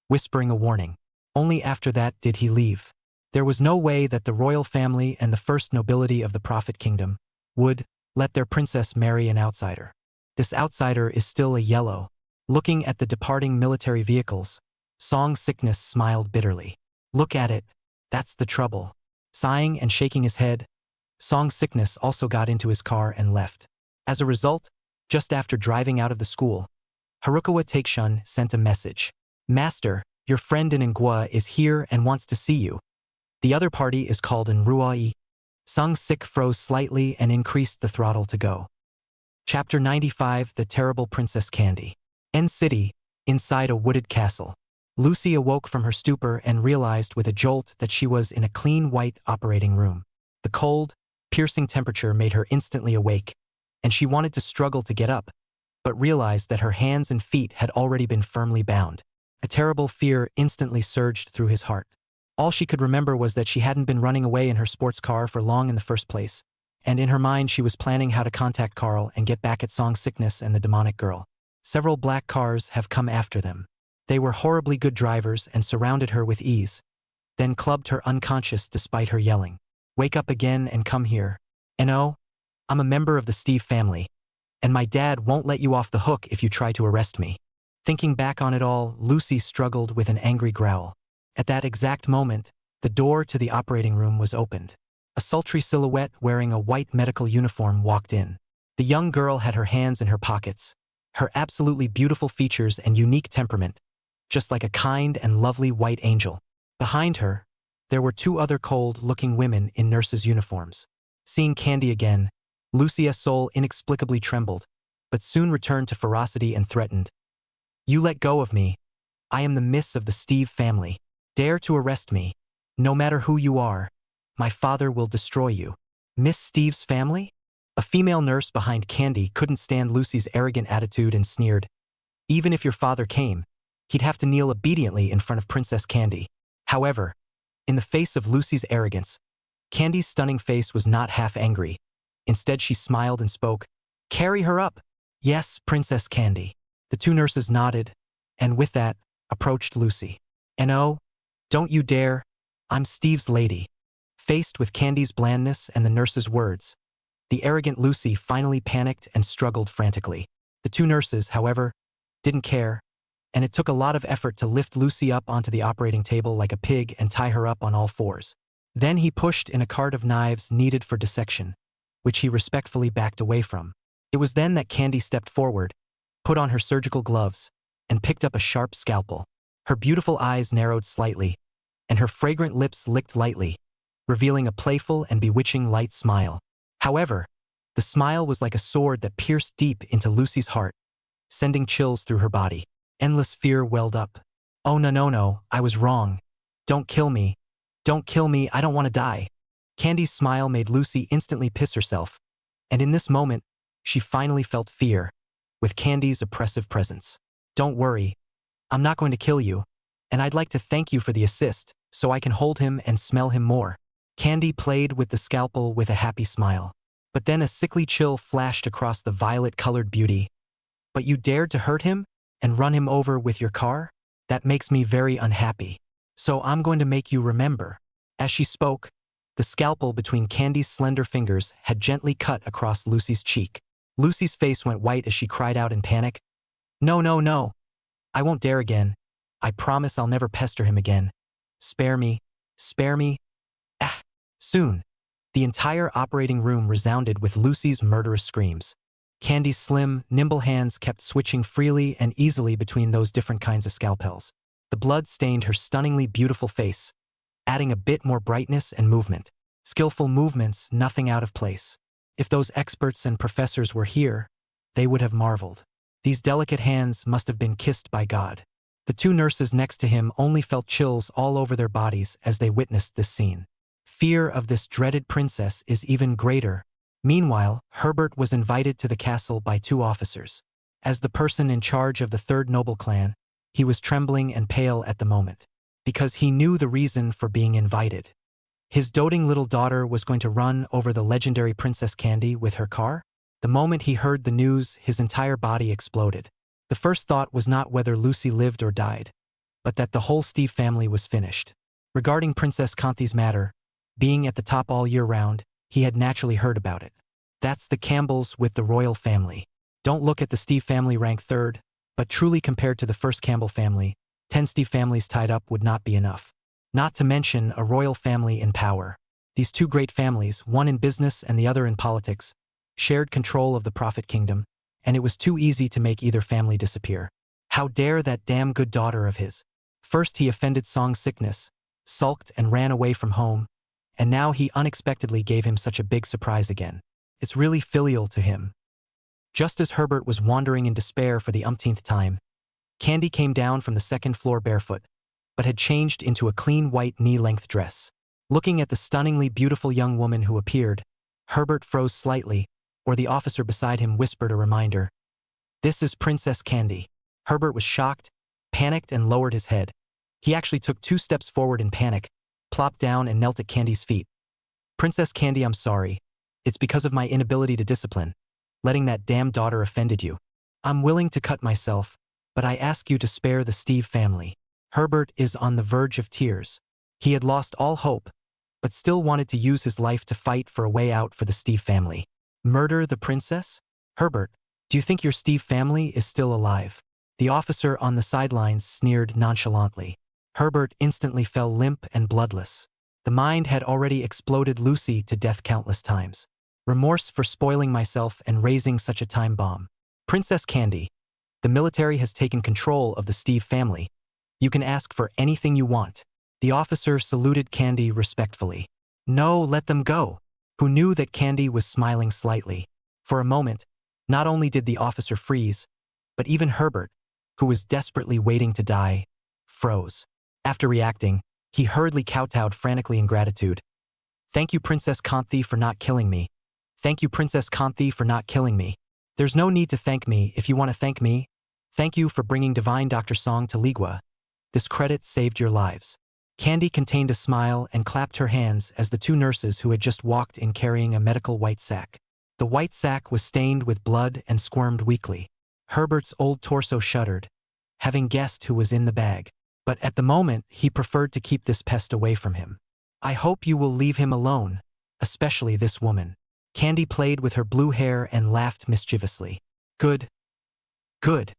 whispering a warning. Only after that did he leave. There was no way that the royal family and the first nobility of the Prophet Kingdom would let their princess marry an outsider. This outsider is still a yellow. Looking at the departing military vehicles, Song's sickness smiled bitterly. Look at it. That's the trouble. Sighing and shaking his head, Song's sickness also got into his car and left. As a result, just after driving out of the school, Harukawa Takeshun sent a message. Master, your friend in Ngwa is here and wants to see you. The other party is called Nruai. Song's sick froze slightly and increased the throttle to go. Chapter 95, The Terrible Princess Candy. N City, inside a wooded castle. Lucy awoke from her stupor and realized with a jolt that she was in a clean white operating room. The cold, piercing temperature made her instantly awake, and she wanted to struggle to get up, but realized that her hands and feet had already been firmly bound. A terrible fear instantly surged through his heart. All she could remember was that she hadn't been running away in her sports car for long in the first place, and in her mind she was planning how to contact Carl and get back at Song's sickness and the demonic girl. Several black cars have come after them. They were horribly good drivers and surrounded her with ease, then clubbed her unconscious despite her yelling. Wake up again and come here. No, I'm a member of the Steve family, and my dad won't let you off the hook if you try to arrest me. Thinking back on it all, Lucy struggled with an angry growl. At that exact moment, the door to the operating room was opened. A sultry silhouette wearing a white medical uniform walked in. The young girl had her hands in her pockets, Her absolutely beautiful features and unique temperament, just like a kind and lovely white angel. Behind her, there were two other cold-looking women in nurses' uniforms. Seeing Candy again, Lucia's soul inexplicably trembled, but soon returned to ferocity and threatened. "You let go of me. I am the miss of the Steve family. Dare to arrest me. No matter who you are, my father will destroy you." Miss Steve's family? A female nurse behind Candy couldn't stand Lucy's arrogant attitude and sneered. "Even if your father came, he'd have to kneel obediently in front of Princess Candy." However, in the face of Lucy's arrogance, Candy's stunning face was not half angry. Instead, she smiled and spoke. "Carry her up." "Yes, Princess Candy." The two nurses nodded, and with that, approached Lucy. "And oh, don't you dare, I'm Steve's lady." Faced with Candy's blandness and the nurse's words, the arrogant Lucy finally panicked and struggled frantically. The two nurses, however, didn't care, and it took a lot of effort to lift Lucy up onto the operating table like a pig and tie her up on all fours. Then he pushed in a cart of knives needed for dissection, which he respectfully backed away from. It was then that Candy stepped forward, put on her surgical gloves, and picked up a sharp scalpel. Her beautiful eyes narrowed slightly, and her fragrant lips licked lightly, revealing a playful and bewitching light smile. However, the smile was like a sword that pierced deep into Lucy's heart, sending chills through her body. Endless fear welled up. "Oh no, I was wrong. Don't kill me. Don't kill me, I don't want to die." Candy's smile made Lucy instantly piss herself, and in this moment, she finally felt fear, with Candy's oppressive presence. "Don't worry, I'm not going to kill you, and I'd like to thank you for the assist, so I can hold him and smell him more." Candy played with the scalpel with a happy smile. But then a sickly chill flashed across the violet-colored beauty. "But you dared to hurt him and run him over with your car? That makes me very unhappy. So I'm going to make you remember." As she spoke, the scalpel between Candy's slender fingers had gently cut across Lucy's cheek. Lucy's face went white as she cried out in panic. No. I won't dare again. I promise I'll never pester him again. Spare me. Spare me." Ah! Soon, the entire operating room resounded with Lucy's murderous screams. Candy's slim, nimble hands kept switching freely and easily between those different kinds of scalpels. The blood stained her stunningly beautiful face, adding a bit more brightness and movement. Skillful movements, nothing out of place. If those experts and professors were here, they would have marveled. These delicate hands must have been kissed by God. The two nurses next to him only felt chills all over their bodies as they witnessed this scene. Fear of this dreaded princess is even greater. Meanwhile, Herbert was invited to the castle by two officers. As the person in charge of the third noble clan, he was trembling and pale at the moment, because he knew the reason for being invited. His doting little daughter was going to run over the legendary Princess Candy with her car. The moment he heard the news, his entire body exploded. The first thought was not whether Lucy lived or died, but that the whole Steve family was finished. Regarding Princess Kanti's matter, being at the top all year round, he had naturally heard about it. That's the Campbells with the royal family. Don't look at the Steve family ranked third, but truly compared to the first Campbell family, 10 Steve families tied up would not be enough. Not to mention a royal family in power. These two great families, one in business and the other in politics, shared control of the Prophet Kingdom, and it was too easy to make either family disappear. How dare that damn good daughter of his? First he offended Song's sickness, sulked and ran away from home, and now he unexpectedly gave him such a big surprise again. It's really filial to him. Just as Herbert was wandering in despair for the umpteenth time, Candy came down from the second floor barefoot, but had changed into a clean white knee-length dress. Looking at the stunningly beautiful young woman who appeared, Herbert froze slightly, or the officer beside him whispered a reminder. "This is Princess Candy." Herbert was shocked, panicked, and lowered his head. He actually took 2 steps forward in panic, plopped down and knelt at Candy's feet. "Princess Candy, I'm sorry. It's because of my inability to discipline. Letting that damn daughter offended you. I'm willing to cut myself, but I ask you to spare the Steve family." Herbert is on the verge of tears. He had lost all hope, but still wanted to use his life to fight for a way out for the Steve family. Murder the princess? Herbert, do you think your Steve family is still alive? The officer on the sidelines sneered nonchalantly. Herbert instantly fell limp and bloodless. The mind had already exploded Lucy to death countless times. Remorse for spoiling myself and raising such a time bomb. Princess Candy, The military has taken control of the Steve family. You can ask for anything you want. The officer saluted Candy respectfully. No, let them go. Who knew that Candy was smiling slightly. For a moment, not only did the officer freeze, but even Herbert, who was desperately waiting to die, froze. After reacting, he hurriedly kowtowed frantically in gratitude. Thank you, Princess Kanthi, for not killing me. Thank you, Princess Kanthi, for not killing me. There's no need to thank me if you want to thank me. Thank you for bringing Divine Dr. Song to Ligua. This credit saved your lives. Candy contained a smile and clapped her hands as the two nurses who had just walked in carrying a medical white sack. The white sack was stained with blood and squirmed weakly. Herbert's old torso shuddered, having guessed who was in the bag. But at the moment, he preferred to keep this pest away from him. I hope you will leave him alone, especially this woman. Candy played with her blue hair and laughed mischievously. Good. Good.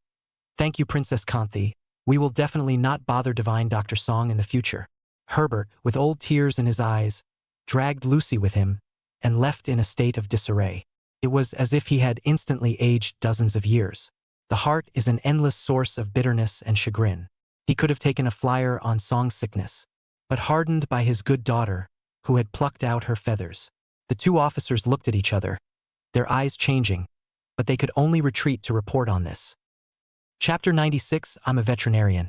Thank you, Princess Kanthi. We will definitely not bother Divine Dr. Song in the future. Herbert, with old tears in his eyes, dragged Lucy with him and left in a state of disarray. It was as if he had instantly aged dozens of years. The heart is an endless source of bitterness and chagrin. He could have taken a flyer on Song sickness, but hardened by his good daughter, who had plucked out her feathers. The two officers looked at each other, their eyes changing, but they could only retreat to report on this. Chapter 96, I'm a veterinarian.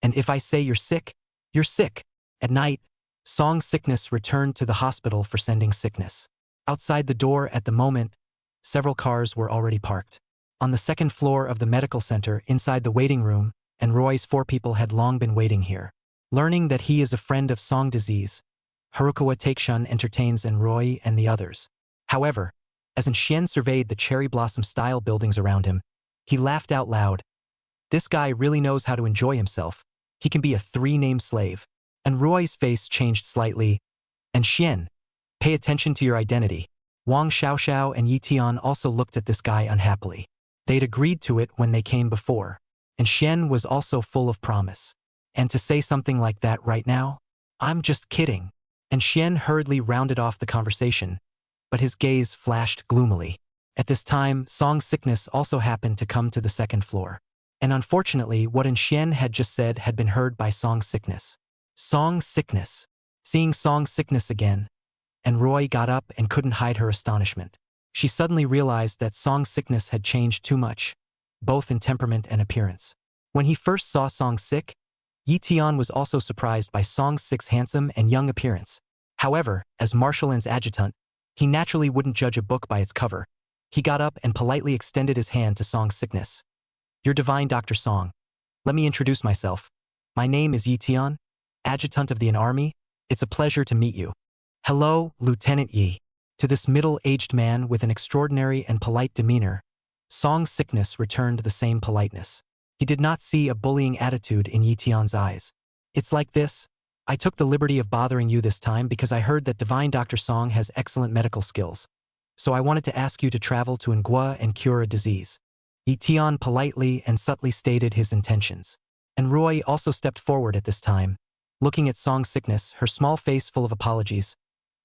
And if I say you're sick, you're sick. At night, Song's sickness returned to the hospital for sending sickness. Outside the door at the moment, several cars were already parked. On the second floor of the medical center, inside the waiting room, and Roy's 4 people had long been waiting here. Learning that he is a friend of Song disease, Harukawa Takeshun entertains Roy and the others. However, as Xian surveyed the cherry blossom-style buildings around him, he laughed out loud. This guy really knows how to enjoy himself. He can be a 3-name slave. And Roy's face changed slightly. And Xian, pay attention to your identity. Wang Xiaoxiao and Yi Tian also looked at this guy unhappily. They'd agreed to it when they came before. And Xian was also full of promise. And to say something like that right now? I'm just kidding. And Xian hurriedly rounded off the conversation, but his gaze flashed gloomily. At this time, Song's sickness also happened to come to the second floor. And unfortunately, what Xian had just said had been heard by Song's sickness. Song's sickness. Seeing Song's sickness again, and Roy got up and couldn't hide her astonishment. She suddenly realized that Song's sickness had changed too much, both in temperament and appearance. When he first saw Song sick, Yi Tian was also surprised by Song Sick's handsome and young appearance. However, as Marshal N's adjutant, he naturally wouldn't judge a book by its cover. He got up and politely extended his hand to Song's sickness. You're Divine Dr. Song. Let me introduce myself. My name is Yi Tian, adjutant of the army. It's a pleasure to meet you. Hello, Lieutenant Yi. To this middle-aged man with an extraordinary and polite demeanor, Song's sickness returned the same politeness. He did not see a bullying attitude in Yi Tian's eyes. It's like this. I took the liberty of bothering you this time because I heard that Divine Dr. Song has excellent medical skills. So I wanted to ask you to travel to Manhwa and cure a disease. Yi Tian politely and subtly stated his intentions. And Roy also stepped forward at this time, looking at Song's sickness, her small face full of apologies.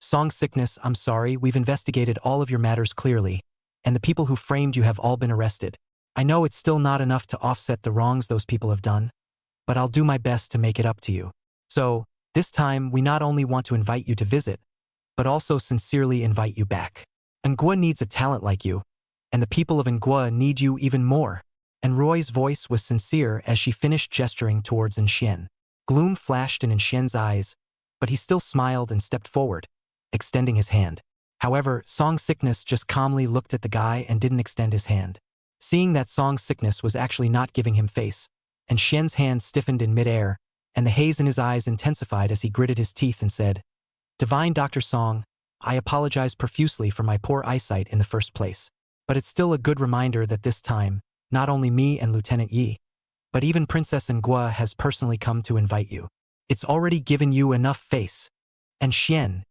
Song's sickness, I'm sorry, we've investigated all of your matters clearly, and the people who framed you have all been arrested. I know it's still not enough to offset the wrongs those people have done, but I'll do my best to make it up to you. So, this time, we not only want to invite you to visit, but also sincerely invite you back. Manhwa needs a talent like you, and the people of Manhwa need you even more. And Roy's voice was sincere as she finished gesturing towards Xian. Gloom flashed in Xian's eyes, but he still smiled and stepped forward, extending his hand. However, Song's sickness just calmly looked at the guy and didn't extend his hand. Seeing that Song's sickness was actually not giving him face, and Xian's hand stiffened in midair, and the haze in his eyes intensified as he gritted his teeth and said, Divine Dr. Song, I apologize profusely for my poor eyesight in the first place. But it's still a good reminder that this time, not only me and Lieutenant Yi, but even Princess Manhwa has personally come to invite you. It's already given you enough face. And Xian,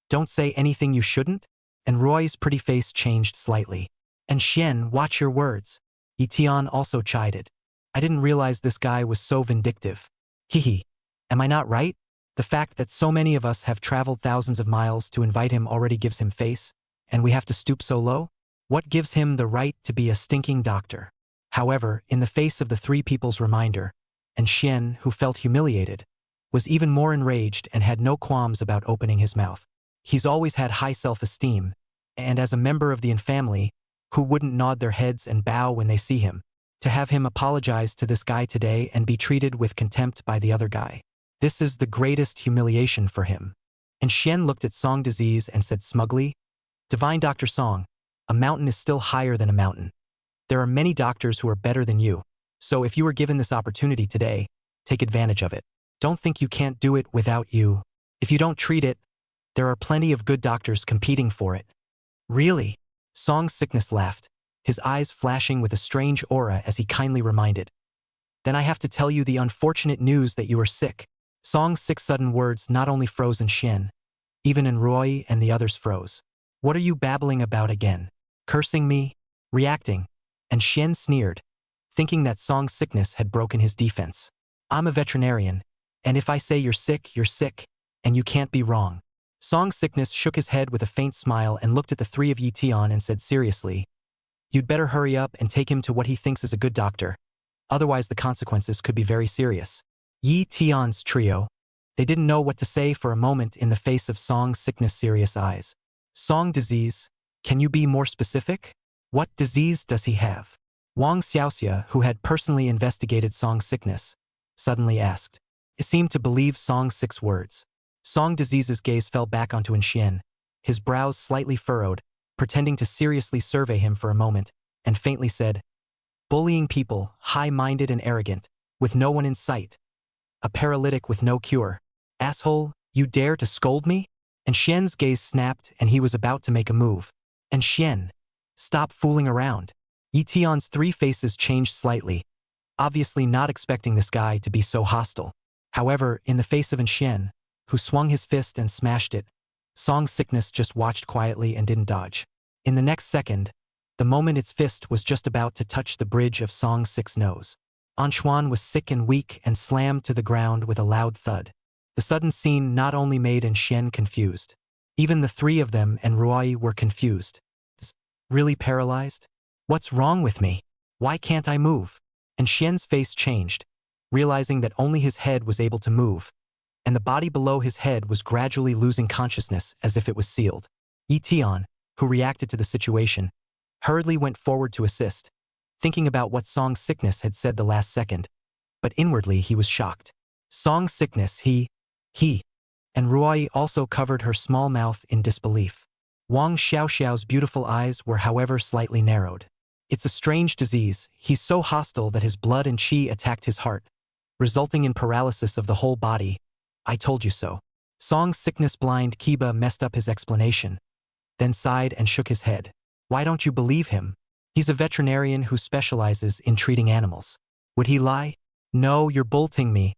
don't say anything you shouldn't? And Roy's pretty face changed slightly. And Xian, watch your words. Yi Tian also chided. I didn't realize this guy was so vindictive. Hehe. Am I not right? The fact that so many of us have traveled thousands of miles to invite him already gives him face, and we have to stoop so low? What gives him the right to be a stinking doctor? However, in the face of the three people's reminder, and Xian, who felt humiliated, was even more enraged and had no qualms about opening his mouth. He's always had high self-esteem, and as a member of the Yin family, who wouldn't nod their heads and bow when they see him, to have him apologize to this guy today and be treated with contempt by the other guy. This is the greatest humiliation for him. And Xian looked at Song Disease and said smugly, "Divine Dr. Song, a mountain is still higher than a mountain. There are many doctors who are better than you, so if you were given this opportunity today, take advantage of it. Don't think you can't do it without you. If you don't treat it, there are plenty of good doctors competing for it." "Really?" Song Sickness laughed, his eyes flashing with a strange aura as he kindly reminded. "Then I have to tell you the unfortunate news that you are sick." Song's 6 sudden words not only froze in Xian, even in Roy and the others froze. "What are you babbling about again? Cursing me? Reacting?" And Xian sneered, thinking that Song's sickness had broken his defense. "I'm a veterinarian, and if I say you're sick, and you can't be wrong." Song's sickness shook his head with a faint smile and looked at the three of Yi Tian and said seriously, "You'd better hurry up and take him to what he thinks is a good doctor. Otherwise the consequences could be very serious." Yi Tian's trio. They didn't know what to say for a moment in the face of Song's sickness' serious eyes. "Song Disease, can you be more specific? What disease does he have?" Wang Xiaoxia, who had personally investigated Song's sickness, suddenly asked. It seemed to believe Song's 6 words. Song Disease's gaze fell back onto Xian, his brows slightly furrowed, pretending to seriously survey him for a moment, and faintly said, "Bullying people, high-minded and arrogant, with no one in sight. A paralytic with no cure. Asshole, you dare to scold me?" And Xian's gaze snapped and he was about to make a move. "And Xian, stop fooling around." Yi Tian's 3 faces changed slightly, obviously not expecting this guy to be so hostile. However, in the face of Xian, who swung his fist and smashed it, Song's sickness just watched quietly and didn't dodge. In the next second, the moment its fist was just about to touch the bridge of Song's 6 nose, Anxuan was sick and weak and slammed to the ground with a loud thud. The sudden scene not only made Xian confused. Even the 3 of them and Ruai were confused. Really paralyzed? What's wrong with me? Why can't I move? And Xian's face changed, realizing that only his head was able to move, and the body below his head was gradually losing consciousness as if it was sealed. Yi Tian, who reacted to the situation, hurriedly went forward to assist, thinking about what Song's sickness had said the last second, but inwardly he was shocked. Song's sickness, he, and Ruai also covered her small mouth in disbelief. Wang Xiaoxiao's beautiful eyes were however slightly narrowed. "It's a strange disease. He's so hostile that his blood and qi attacked his heart, resulting in paralysis of the whole body. I told you so." Song's sickness-blind Kiba messed up his explanation, then sighed and shook his head. "Why don't you believe him? He's a veterinarian who specializes in treating animals. Would he lie?" "No, you're bullting me.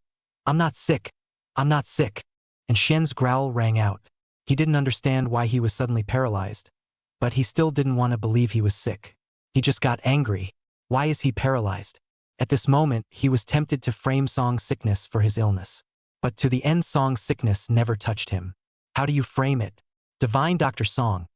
I'm not sick. I'm not sick." And Xian's growl rang out. He didn't understand why he was suddenly paralyzed, but he still didn't want to believe he was sick. He just got angry. Why is he paralyzed? At this moment, he was tempted to frame Song's sickness for his illness. But to the end, Song's sickness never touched him. "How do you frame it? Divine Dr. Song,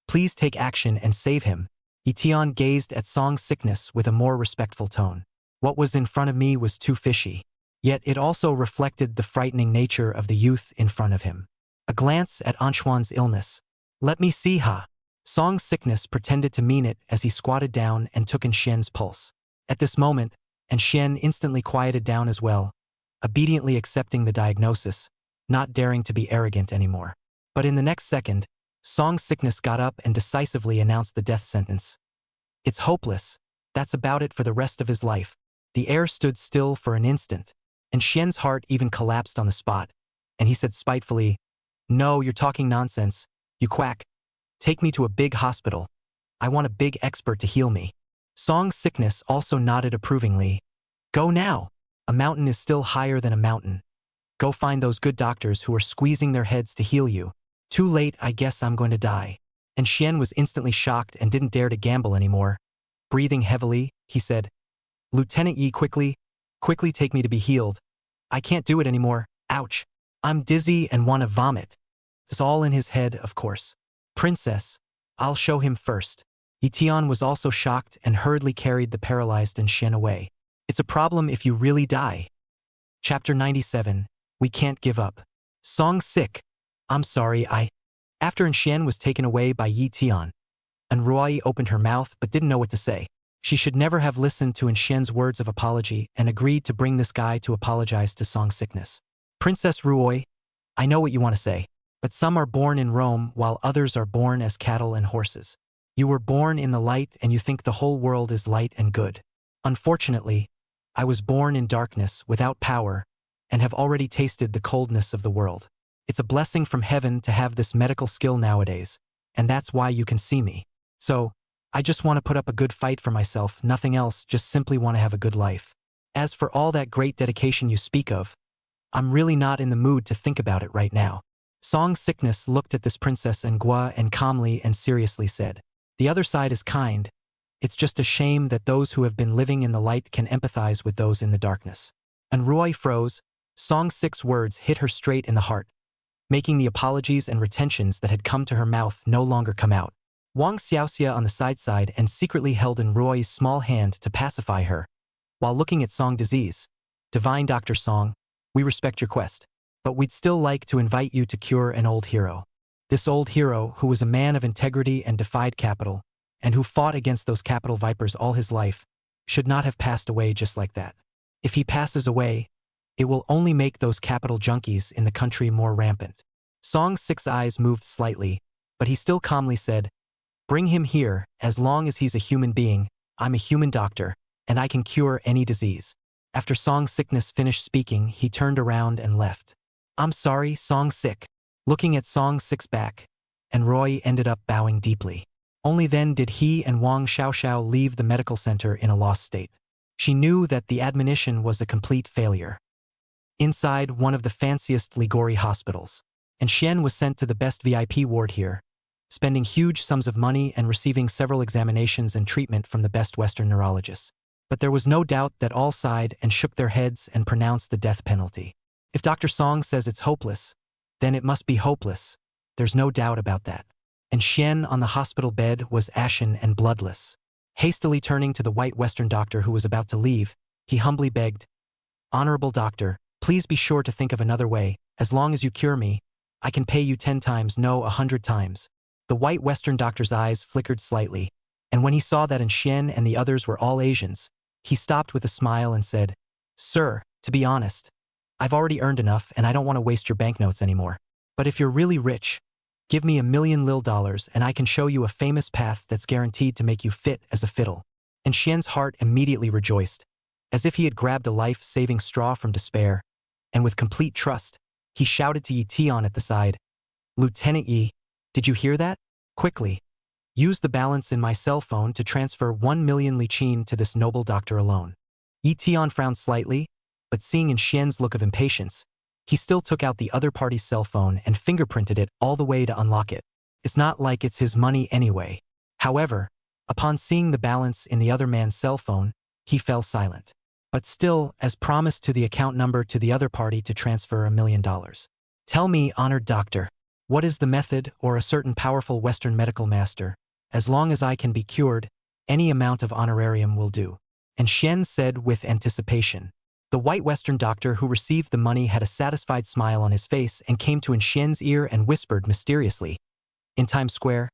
please take action and save him." Yi Tian gazed at Song's sickness with a more respectful tone. What was in front of me was too fishy. Yet it also reflected the frightening nature of the youth in front of him. A glance at Anxuan's illness. "Let me see, ha." Song's sickness pretended to mean it as he squatted down and took in Xian's pulse. At this moment, and Xian instantly quieted down as well, obediently accepting the diagnosis, not daring to be arrogant anymore. But in the next second, Song's sickness got up and decisively announced the death sentence. "It's hopeless. That's about it for the rest of his life." The air stood still for an instant, and Xian's heart even collapsed on the spot, and he said spitefully, "No, you're talking nonsense, you quack. Take me to a big hospital. I want a big expert to heal me." Song's sickness also nodded approvingly. "Go now. A mountain is still higher than a mountain. Go find those good doctors who are squeezing their heads to heal you. Too late, I guess I'm going to die." And Xian was instantly shocked and didn't dare to gamble anymore. Breathing heavily, he said, "Lieutenant Yi, quickly take me to be healed. I can't do it anymore. Ouch. I'm dizzy and want to vomit." It's all in his head, of course. "Princess, I'll show him first." Yi Tian was also shocked and hurriedly carried the paralyzed Shen away. It's a problem if you really die. Chapter 97. We Can't Give Up. Song sick. I'm sorry, After Shen was taken away by Yi Tian, Roy opened her mouth but didn't know what to say. She should never have listened to Shen's words of apology and agreed to bring this guy to apologize to Song sickness. Princess Ruoy, I know what you want to say, but some are born in Rome while others are born as cattle and horses. You were born in the light and you think the whole world is light and good. Unfortunately, I was born in darkness without power and have already tasted the coldness of the world. It's a blessing from heaven to have this medical skill nowadays, and that's why you can see me. So, I just want to put up a good fight for myself, nothing else, just simply want to have a good life. As for all that great dedication you speak of, I'm really not in the mood to think about it right now. Song sickness looked at this Princess Nguyen and calmly and seriously said, the other side is kind. It's just a shame that those who have been living in the light can empathize with those in the darkness. And Roy froze. Song 6 words hit her straight in the heart, making the apologies and retentions that had come to her mouth no longer come out. Wang Xiaoxia on the side and secretly held in Roy's small hand to pacify her, while looking at Song disease. Divine Dr. Song, we respect your quest, but we'd still like to invite you to cure an old hero. This old hero, who was a man of integrity and defied capital, and who fought against those capital vipers all his life, should not have passed away just like that. If he passes away, it will only make those capital junkies in the country more rampant. Song's 6 eyes moved slightly, but he still calmly said, bring him here, as long as he's a human being. I'm a human doctor, and I can cure any disease. After Song sickness finished speaking, he turned around and left. I'm sorry, Song sick. Looking at Song 6 back, and Roy ended up bowing deeply. Only then did he and Wang Xiaoxiao leave the medical center in a lost state. She knew that the admonition was a complete failure. Inside one of the fanciest Ligori hospitals, and Shen was sent to the best VIP ward here, spending huge sums of money and receiving several examinations and treatment from the best Western neurologists. But there was no doubt that all sighed and shook their heads and pronounced the death penalty. If Dr. Song says it's hopeless, then it must be hopeless. There's no doubt about that. And Shen on the hospital bed was ashen and bloodless. Hastily turning to the white Western doctor who was about to leave, he humbly begged, Honorable doctor, please be sure to think of another way. As long as you cure me, I can pay you 10 times, no, 100 times. The white Western doctor's eyes flickered slightly, and when he saw that Shen and the others were all Asians, he stopped with a smile and said, Sir, to be honest, I've already earned enough and I don't want to waste your banknotes anymore. But if you're really rich, give me $1 million and I can show you a famous path that's guaranteed to make you fit as a fiddle. And Shen's heart immediately rejoiced, as if he had grabbed a life-saving straw from despair, and with complete trust, he shouted to Yi Tian at the side, Lieutenant Yi, did you hear that? Quickly, use the balance in my cell phone to transfer 1 million lichin to this noble doctor alone. Yi Tian frowned slightly, but seeing Shen's look of impatience, he still took out the other party's cell phone and fingerprinted it all the way to unlock it. It's not like it's his money anyway. However, upon seeing the balance in the other man's cell phone, he fell silent. But still, as promised to the account number to the other party to transfer $1 million. Tell me, honored doctor, what is the method or a certain powerful Western medical master? As long as I can be cured, any amount of honorarium will do. And Shen said with anticipation. The white Western doctor who received the money had a satisfied smile on his face and came to Shen's ear and whispered mysteriously. In Times Square,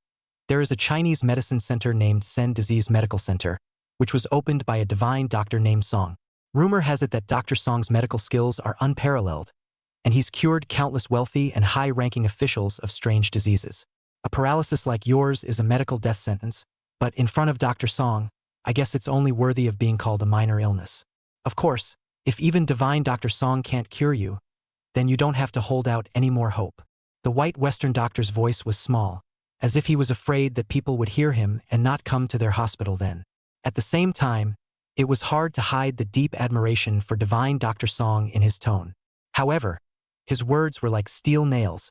there is a Chinese medicine center named Sen Disease Medical Center, which was opened by a divine doctor named Song. Rumor has it that Dr. Song's medical skills are unparalleled, and he's cured countless wealthy and high-ranking officials of strange diseases. A paralysis like yours is a medical death sentence, but in front of Dr. Song, I guess it's only worthy of being called a minor illness. Of course, if even divine Dr. Song can't cure you, then you don't have to hold out any more hope. The white Western doctor's voice was small, as if he was afraid that people would hear him and not come to their hospital then. At the same time, it was hard to hide the deep admiration for divine Dr. Song in his tone. However, his words were like steel nails,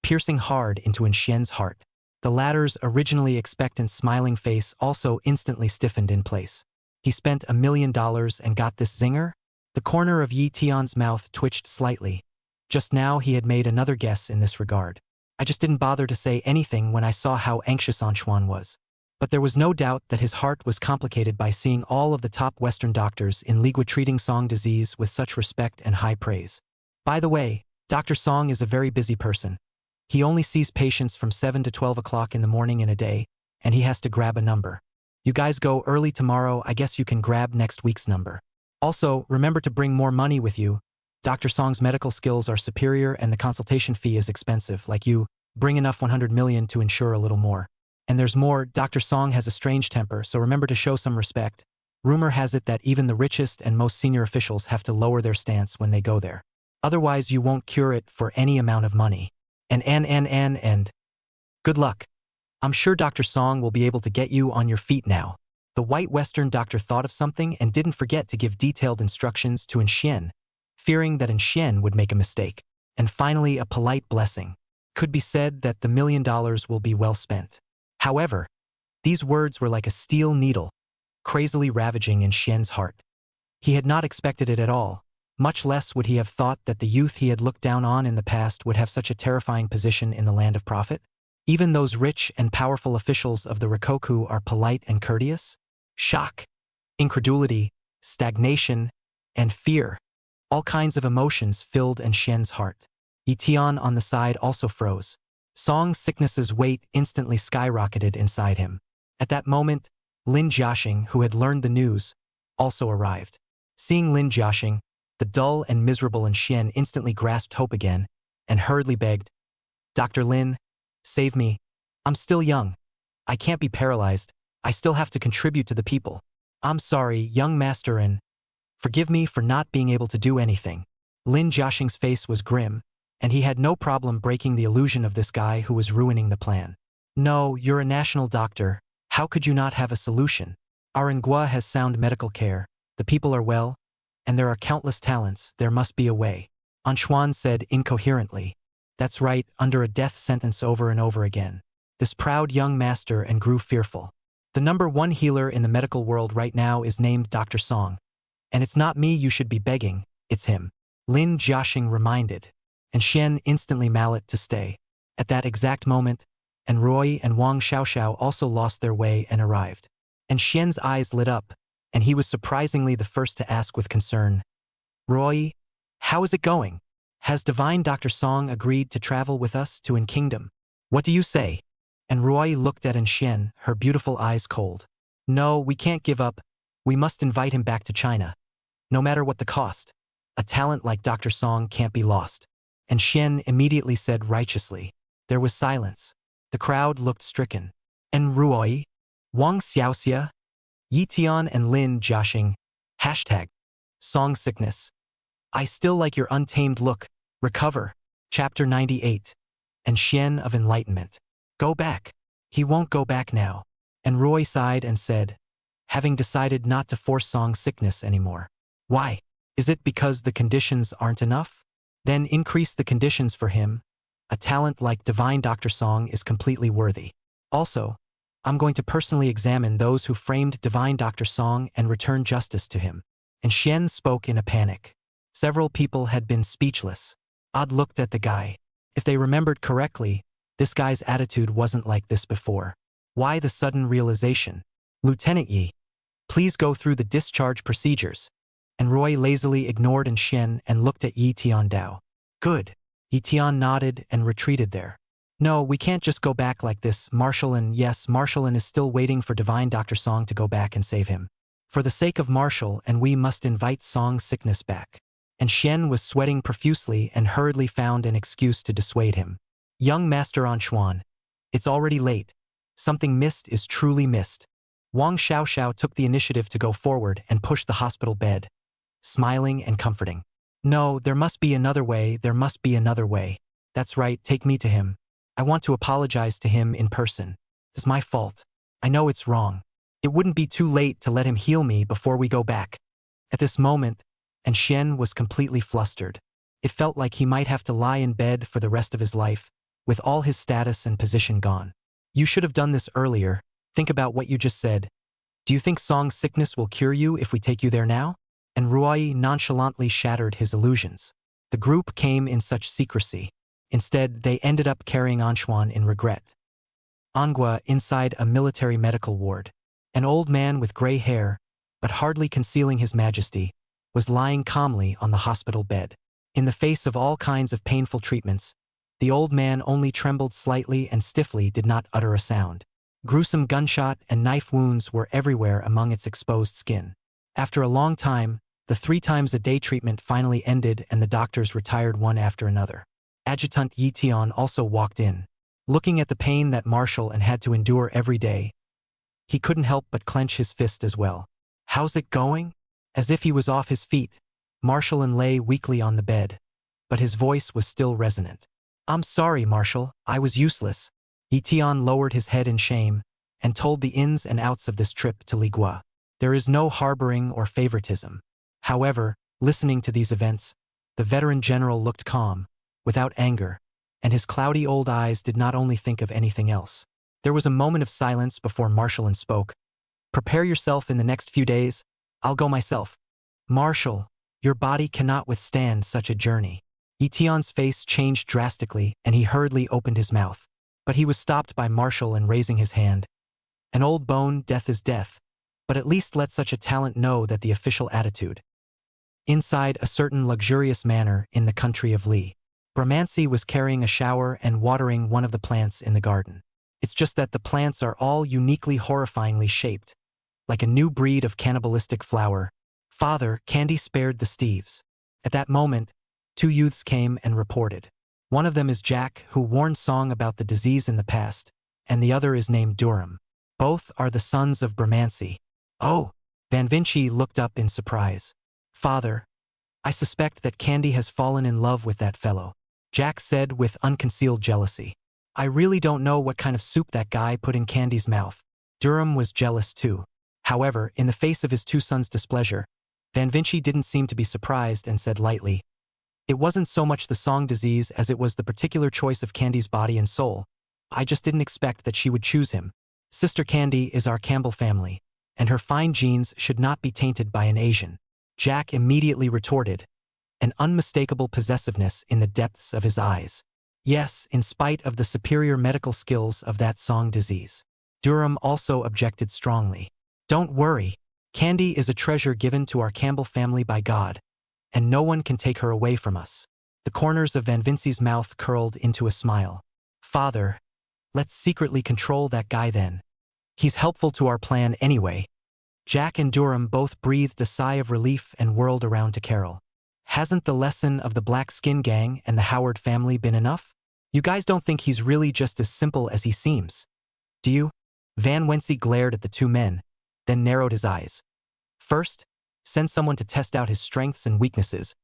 piercing hard into Shen's heart. The latter's originally expectant smiling face also instantly stiffened in place. He spent $1 million and got this zinger? The corner of Yi Tian's mouth twitched slightly. Just now he had made another guess in this regard. I just didn't bother to say anything when I saw how anxious Anchuan was. But there was no doubt that his heart was complicated by seeing all of the top Western doctors in league with treating Song disease with such respect and high praise. By the way, Dr. Song is a very busy person. He only sees patients from 7 to 12 o'clock in the morning in a day, and he has to grab a number. You guys go early tomorrow, I guess you can grab next week's number. Also, remember to bring more money with you. Dr. Song's medical skills are superior and the consultation fee is expensive, like you, bring enough 100 million to ensure a little more. And there's more, Dr. Song has a strange temper, so remember to show some respect. Rumor has it that even the richest and most senior officials have to lower their stance when they go there. Otherwise you won't cure it for any amount of money. And good luck. I'm sure Dr. Song will be able to get you on your feet now. The white Western doctor thought of something and didn't forget to give detailed instructions to Xian, fearing that Xian would make a mistake. And finally, a polite blessing. Could be said that the $1 million will be well spent. However, these words were like a steel needle, crazily ravaging in Xian's heart. He had not expected it at all. Much less would he have thought that the youth he had looked down on in the past would have such a terrifying position in the land of profit. Even those rich and powerful officials of the Rikoku are polite and courteous. Shock, incredulity, stagnation, and fear. All kinds of emotions filled Xian's heart. Yitian on the side also froze. Song's sickness's weight instantly skyrocketed inside him. At that moment, Lin Jiaxing, who had learned the news, also arrived. Seeing Lin Jiaxing, the dull and miserable Xian instantly grasped hope again and hurriedly begged, "Dr. Lin, save me. I'm still young. I can't be paralyzed. I still have to contribute to the people. I'm sorry, young master, and forgive me for not being able to do anything." Lin Jiaxing's face was grim, and he had no problem breaking the illusion of this guy who was ruining the plan. "No, you're a national doctor. How could you not have a solution? Our Manhwa has sound medical care, the people are well, and there are countless talents, there must be a way." Anxuan said incoherently. "That's right, under a death sentence over and over again." This proud young master and grew fearful. The #1 healer in the medical world right now is named Dr. Song. And it's not me you should be begging, it's him. Lin Jiaxing reminded. And Xian instantly mallet to stay. At that exact moment, and Roy and Wang Xiaoxiao also lost their way and arrived. And Xian's eyes lit up, and he was surprisingly the first to ask with concern, "Roy, how is it going? Has divine Dr. Song agreed to travel with us to An Kingdom? What do you say?" And Roy looked at Xian, her beautiful eyes cold. "No, we can't give up. We must invite him back to China. No matter what the cost. A talent like Dr. Song can't be lost." And Xian immediately said righteously. There was silence. The crowd looked stricken. And Roy, Wang Xiaoxia, Yitian and Lin Jiaxing. #Song sickness. I still like your untamed look. Recover. Chapter 98. And Xian of enlightenment. Go back. He won't go back now. And Roy sighed and said, having decided not to force Song sickness anymore. Why? Is it because the conditions aren't enough? Then increase the conditions for him. A talent like divine Dr. Song is completely worthy. Also, I'm going to personally examine those who framed divine Dr. Song and return justice to him. And Xian spoke in a panic. Several people had been speechless. Odd looked at the guy. If they remembered correctly, this guy's attitude wasn't like this before. Why the sudden realization? Lieutenant Yi, please go through the discharge procedures. And Roy lazily ignored Xian and looked at Yi Tiandao. Good. Yi Tian nodded and retreated there. No, we can't just go back like this, Marshallin. Yes, Marshallin is still waiting for divine Dr. Song to go back and save him. For the sake of Marshall, and we must invite Song's sickness back. And Xian was sweating profusely and hurriedly found an excuse to dissuade him. Young Master Anxuan, it's already late. Something missed is truly missed. Wang Xiaoxiao took the initiative to go forward and push the hospital bed, smiling and comforting. No, there must be another way, there must be another way. That's right, take me to him. I want to apologize to him in person. It's my fault. I know it's wrong. It wouldn't be too late to let him heal me before we go back. At this moment, and Xian was completely flustered. It felt like he might have to lie in bed for the rest of his life, with all his status and position gone. You should have done this earlier. Think about what you just said. Do you think Song's sickness will cure you if we take you there now? And Roy nonchalantly shattered his illusions. The group came in such secrecy. Instead, they ended up carrying Anxuan in regret. Manhwa inside a military medical ward. An old man with gray hair, but hardly concealing his majesty, was lying calmly on the hospital bed. In the face of all kinds of painful treatments, the old man only trembled slightly and stiffly did not utter a sound. Gruesome gunshot and knife wounds were everywhere among its exposed skin. After a long time, the 3-times-a-day treatment finally ended and the doctors retired one after another. Adjutant Yi Tian also walked in. Looking at the pain that Marshall and had to endure every day, he couldn't help but clench his fist as well. "How's it going?" As if he was off his feet, Marshall lay weakly on the bed, but his voice was still resonant. "I'm sorry, Marshall, I was useless." Yi Tian lowered his head in shame and told the ins and outs of this trip to Ligua. There is no harboring or favoritism. However, listening to these events, the veteran general looked calm, without anger, and his cloudy old eyes did not only think of anything else. There was a moment of silence before Marshall spoke. "Prepare yourself in the next few days. I'll go myself." "Marshall, your body cannot withstand such a journey." Yi Tian's face changed drastically and he hurriedly opened his mouth. But he was stopped by Marshall and raising his hand. "An old bone, death is death, but at least let such a talent know that the official attitude." Inside a certain luxurious manor in the country of Li, Brahmansi was carrying a shower and watering one of the plants in the garden. It's just that the plants are all uniquely horrifyingly shaped, like a new breed of cannibalistic flower. "Father, Candy spared the Steves." At that moment, 2 youths came and reported. One of them is Jack, who warned Song about the disease in the past, and the other is named Durham. Both are the sons of Brahmansi. "Oh!" Van Vinci looked up in surprise. "Father, I suspect that Candy has fallen in love with that fellow," Jack said with unconcealed jealousy. "I really don't know what kind of soup that guy put in Candy's mouth." Durham was jealous too. However, in the face of his 2 sons' displeasure, Van Vinci didn't seem to be surprised and said lightly, "It wasn't so much the Song disease as it was the particular choice of Candy's body and soul. I just didn't expect that she would choose him. Sister Candy is our Campbell family, and her fine genes should not be tainted by an Asian." Jack immediately retorted, an unmistakable possessiveness in the depths of his eyes. Yes, in spite of the superior medical skills of that Song disease. Durham also objected strongly. "Don't worry. Candy is a treasure given to our Campbell family by God, and no one can take her away from us." The corners of Van Vinci's mouth curled into a smile. "Father, let's secretly control that guy then. He's helpful to our plan anyway." Jack and Durham both breathed a sigh of relief and whirled around to Carol. "Hasn't the lesson of the Black Skin Gang and the Howard family been enough? You guys don't think he's really just as simple as he seems, do you?" Van Vinci glared at the 2 men, then narrowed his eyes. "First, send someone to test out his strengths and weaknesses,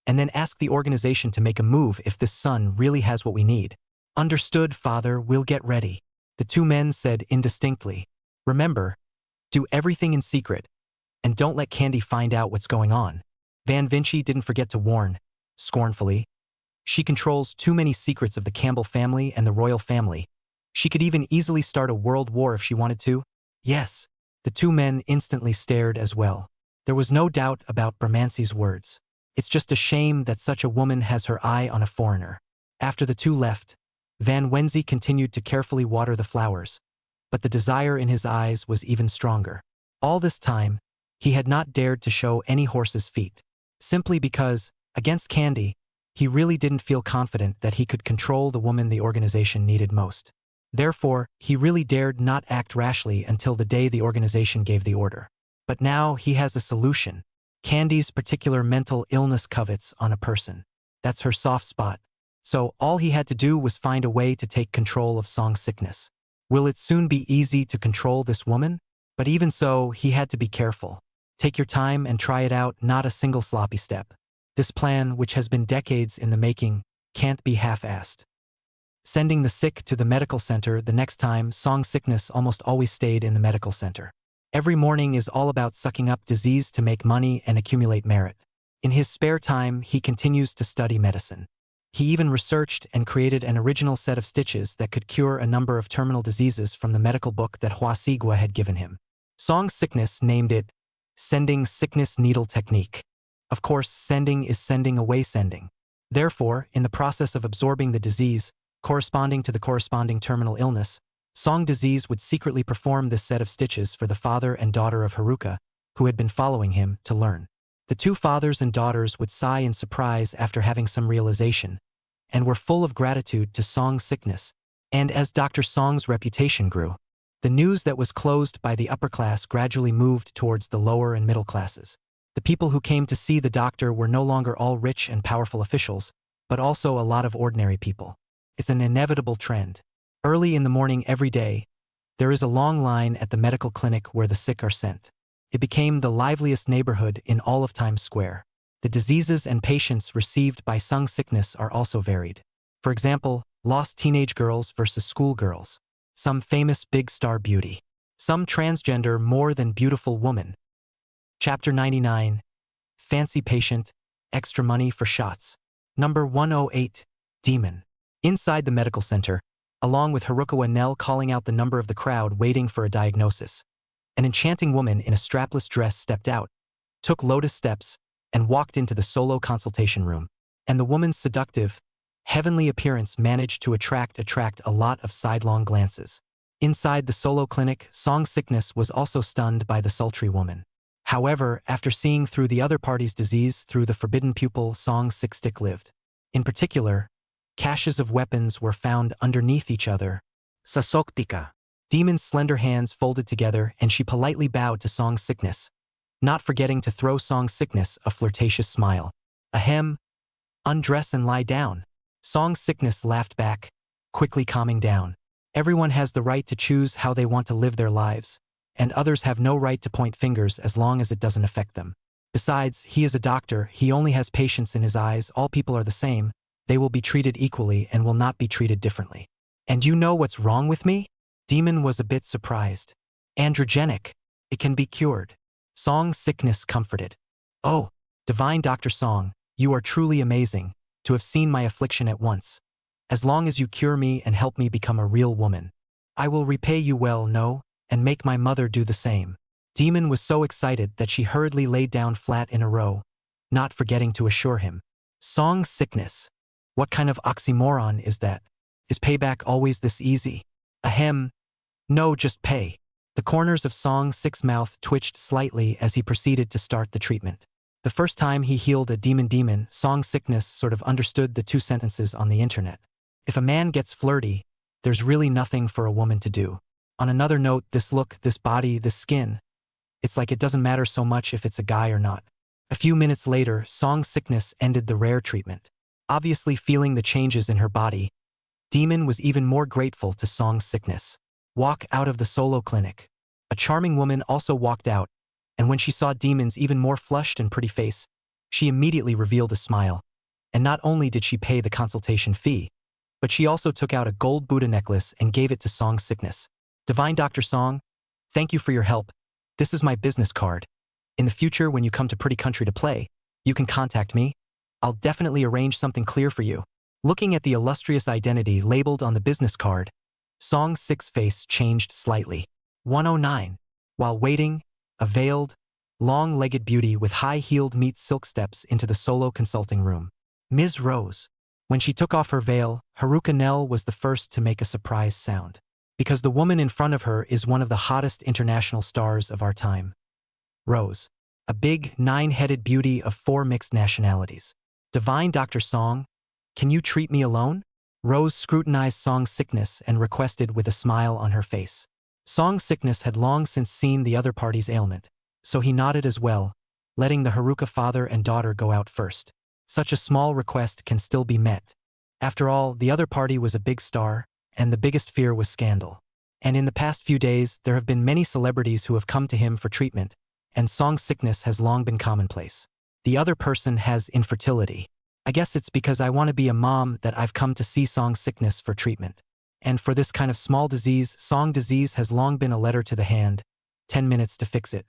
and then ask the organization to make a move if this son really has what we need." "Understood, Father, we'll get ready," the 2 men said indistinctly. "Remember, do everything in secret, and don't let Candy find out what's going on." Van Vinci didn't forget to warn, scornfully. "She controls too many secrets of the Campbell family and the royal family. She could even easily start a world war if she wanted to." "Yes." The 2 men instantly stared as well. There was no doubt about Brahmansi's words. It's just a shame that such a woman has her eye on a foreigner. After the 2 left, Van Vinci continued to carefully water the flowers, but the desire in his eyes was even stronger. All this time, he had not dared to show any horse's feet, simply because, against Candy, he really didn't feel confident that he could control the woman the organization needed most. Therefore, he really dared not act rashly until the day the organization gave the order. But now he has a solution. Candy's particular mental illness covets on a person. That's her soft spot. So all he had to do was find a way to take control of Song's sickness. Will it soon be easy to control this woman? But even so, he had to be careful. Take your time and try it out, not a single sloppy step. This plan, which has been decades in the making, can't be half-assed. Sending the sick to the medical center the next time, Song's sickness almost always stayed in the medical center. Every morning is all about sucking up disease to make money and accumulate merit. In his spare time, he continues to study medicine. He even researched and created an original set of stitches that could cure a number of terminal diseases from the medical book that Hua Sigua had given him. Song's sickness named it Sending Sickness Needle Technique. Of course, sending is sending away sending. Therefore, in the process of absorbing the disease, corresponding to the corresponding terminal illness, Song disease would secretly perform this set of stitches for the father and daughter of Haruka, who had been following him, to learn. The two fathers and daughters would sigh in surprise after having some realization, and were full of gratitude to Song's sickness. And as Dr. Song's reputation grew, the news that was closed by the upper class gradually moved towards the lower and middle classes. The people who came to see the doctor were no longer all rich and powerful officials, but also a lot of ordinary people. It's an inevitable trend. Early in the morning every day, there is a long line at the medical clinic where the sick are sent. It became the liveliest neighborhood in all of Times Square. The diseases and patients received by Sung sickness are also varied. For example, lost teenage girls versus schoolgirls. Some famous big star beauty. Some transgender more than beautiful woman. Chapter 99. Fancy patient, extra money for shots. Number 108. Demon. Inside the medical center, along with Haruka and Nell calling out the number of the crowd waiting for a diagnosis, an enchanting woman in a strapless dress stepped out, took lotus steps, and walked into the solo consultation room. And the woman's seductive, heavenly appearance managed to attract a lot of sidelong glances. Inside the solo clinic, Song sickness was also stunned by the sultry woman. However, after seeing through the other party's disease through the forbidden pupil, Song's sick stick lived. In particular, caches of weapons were found underneath each other. Sasoktika. Demon's slender hands folded together, and she politely bowed to Song's sickness, not forgetting to throw Song's sickness a flirtatious smile. Ahem. Undress and lie down. Song's sickness laughed back, quickly calming down. Everyone has the right to choose how they want to live their lives, and others have no right to point fingers as long as it doesn't affect them. Besides, he is a doctor, he only has patience in his eyes, all people are the same, they will be treated equally and will not be treated differently. And you know what's wrong with me? Demon was a bit surprised. Androgenic. It can be cured. Song's sickness comforted. Oh, divine Dr. Song, you are truly amazing, to have seen my affliction at once. As long as you cure me and help me become a real woman, I will repay you well, no, and make my mother do the same. Demon was so excited that she hurriedly laid down flat in a row, not forgetting to assure him. Song's sickness. What kind of oxymoron is that? Is payback always this easy? Ahem. No, just pay. The corners of Song's sick's mouth twitched slightly as he proceeded to start the treatment. The first time he healed a demon, Song's sickness sort of understood the two sentences on the internet. If a man gets flirty, there's really nothing for a woman to do. On another note, this look, this body, this skin, it's like it doesn't matter so much if it's a guy or not. A few minutes later, Song's sickness ended the rare treatment. Obviously feeling the changes in her body, Demon was even more grateful to Song's sickness. Walk out of the solo clinic. A charming woman also walked out, and when she saw Demon's even more flushed and pretty face, she immediately revealed a smile. And not only did she pay the consultation fee, but she also took out a gold Buddha necklace and gave it to Song's sickness. Divine Dr. Song, thank you for your help. This is my business card. In the future, when you come to Pretty Country to play, you can contact me. I'll definitely arrange something clear for you. Looking at the illustrious identity labeled on the business card, Song's sick's face changed slightly. 109. While waiting, a veiled, long-legged beauty with high-heeled meets silk steps into the solo consulting room. Ms. Rose. When she took off her veil, Haruka Nell was the first to make a surprise sound. Because the woman in front of her is one of the hottest international stars of our time. Rose. A big, 9-headed beauty of 4 mixed nationalities. Divine Dr. Song, can you treat me alone? Rose scrutinized Song's sickness and requested with a smile on her face. Song's sickness had long since seen the other party's ailment, so he nodded as well, letting the Haruka father and daughter go out first. Such a small request can still be met. After all, the other party was a big star, and the biggest fear was scandal. And in the past few days, there have been many celebrities who have come to him for treatment, and Song's sickness has long been commonplace. The other person has infertility. I guess it's because I want to be a mom that I've come to see Song's sickness for treatment. And for this kind of small disease, Song disease has long been a letter to the hand, 10 minutes to fix it.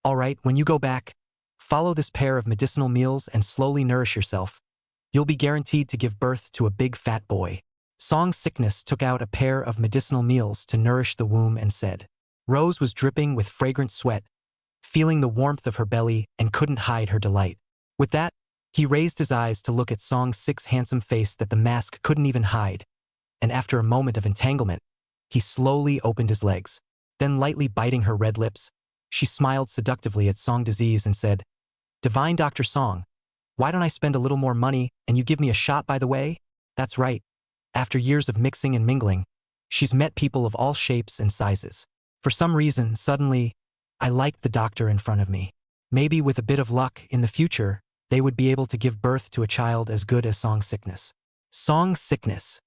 All right, when you go back, follow this pair of medicinal meals and slowly nourish yourself. You'll be guaranteed to give birth to a big fat boy. Song's sickness took out a pair of medicinal meals to nourish the womb and said. Rose was dripping with fragrant sweat, feeling the warmth of her belly and couldn't hide her delight. With that, he raised his eyes to look at Song's sick's handsome face that the mask couldn't even hide, and after a moment of entanglement, He slowly opened his legs. Then lightly biting her red lips, she smiled seductively at Song Disease and said, "Divine Dr. Song, why don't I spend a little more money and you give me a shot by the way?" That's right. After years of mixing and mingling, she's met people of all shapes and sizes. For some reason, suddenly, I liked the doctor in front of me. Maybe with a bit of luck, in the future, they would be able to give birth to a child as good as Song Sickness. Song Sickness.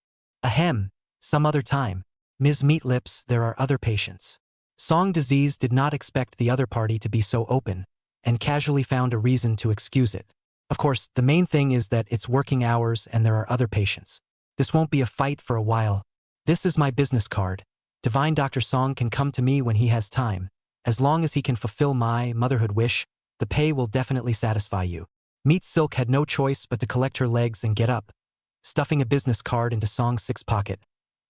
Ahem, some other time. Ms. Meatlips, there are other patients. Song Disease did not expect the other party to be so open, and casually found a reason to excuse it. Of course, the main thing is that it's working hours and there are other patients. This won't be a fight for a while. This is my business card. Divine Dr. Song can come to me when he has time. As long as he can fulfill my motherhood wish, the pay will definitely satisfy you. Meat Silk had no choice but to collect her legs and get up, stuffing a business card into Song Sick's pocket,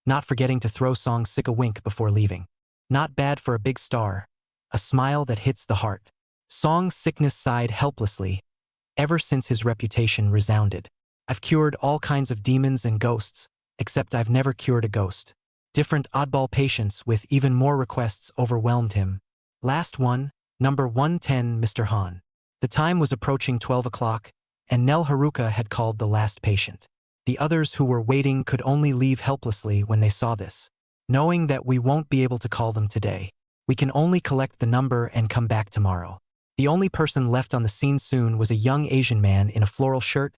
not forgetting to throw Song Sick a wink before leaving. Not bad for a big star. A smile that hits the heart. Song Sickness sighed helplessly. Ever since his reputation resounded, I've cured all kinds of demons and ghosts, except I've never cured a ghost. Different oddball patients with even more requests overwhelmed him. Last one, number 110, Mr. Han. The time was approaching 12 o'clock, and Nell Haruka had called the last patient. The others who were waiting could only leave helplessly when they saw this. Knowing that we won't be able to call them today, we can only collect the number and come back tomorrow. The only person left on the scene soon was a young Asian man in a floral shirt,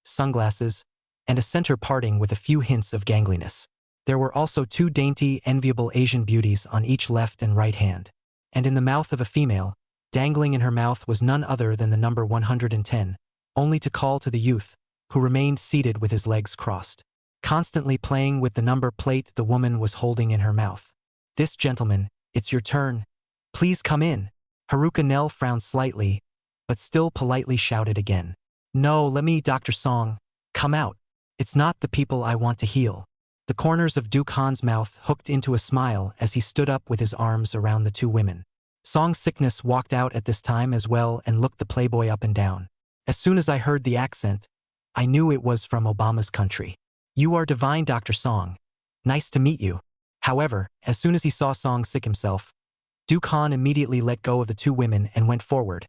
sunglasses, and a center parting with a few hints of gangliness. There were also two dainty, enviable Asian beauties on each left and right hand. And in the mouth of a female, dangling in her mouth was none other than the number 110, only to call to the youth, who remained seated with his legs crossed, constantly playing with the number plate the woman was holding in her mouth. "This gentleman, it's your turn. Please come in." Haruka Nell frowned slightly, but still politely shouted again. "No, let me, Dr. Song. Come out. It's not the people I want to heal." The corners of Duke Han's mouth hooked into a smile as he stood up with his arms around the two women. Song Sickness walked out at this time as well and looked the playboy up and down. As soon as I heard the accent, I knew it was from Obama's country. "You are Divine Dr. Song. Nice to meet you." However, as soon as he saw Song Sick himself, Duke Han immediately let go of the two women and went forward,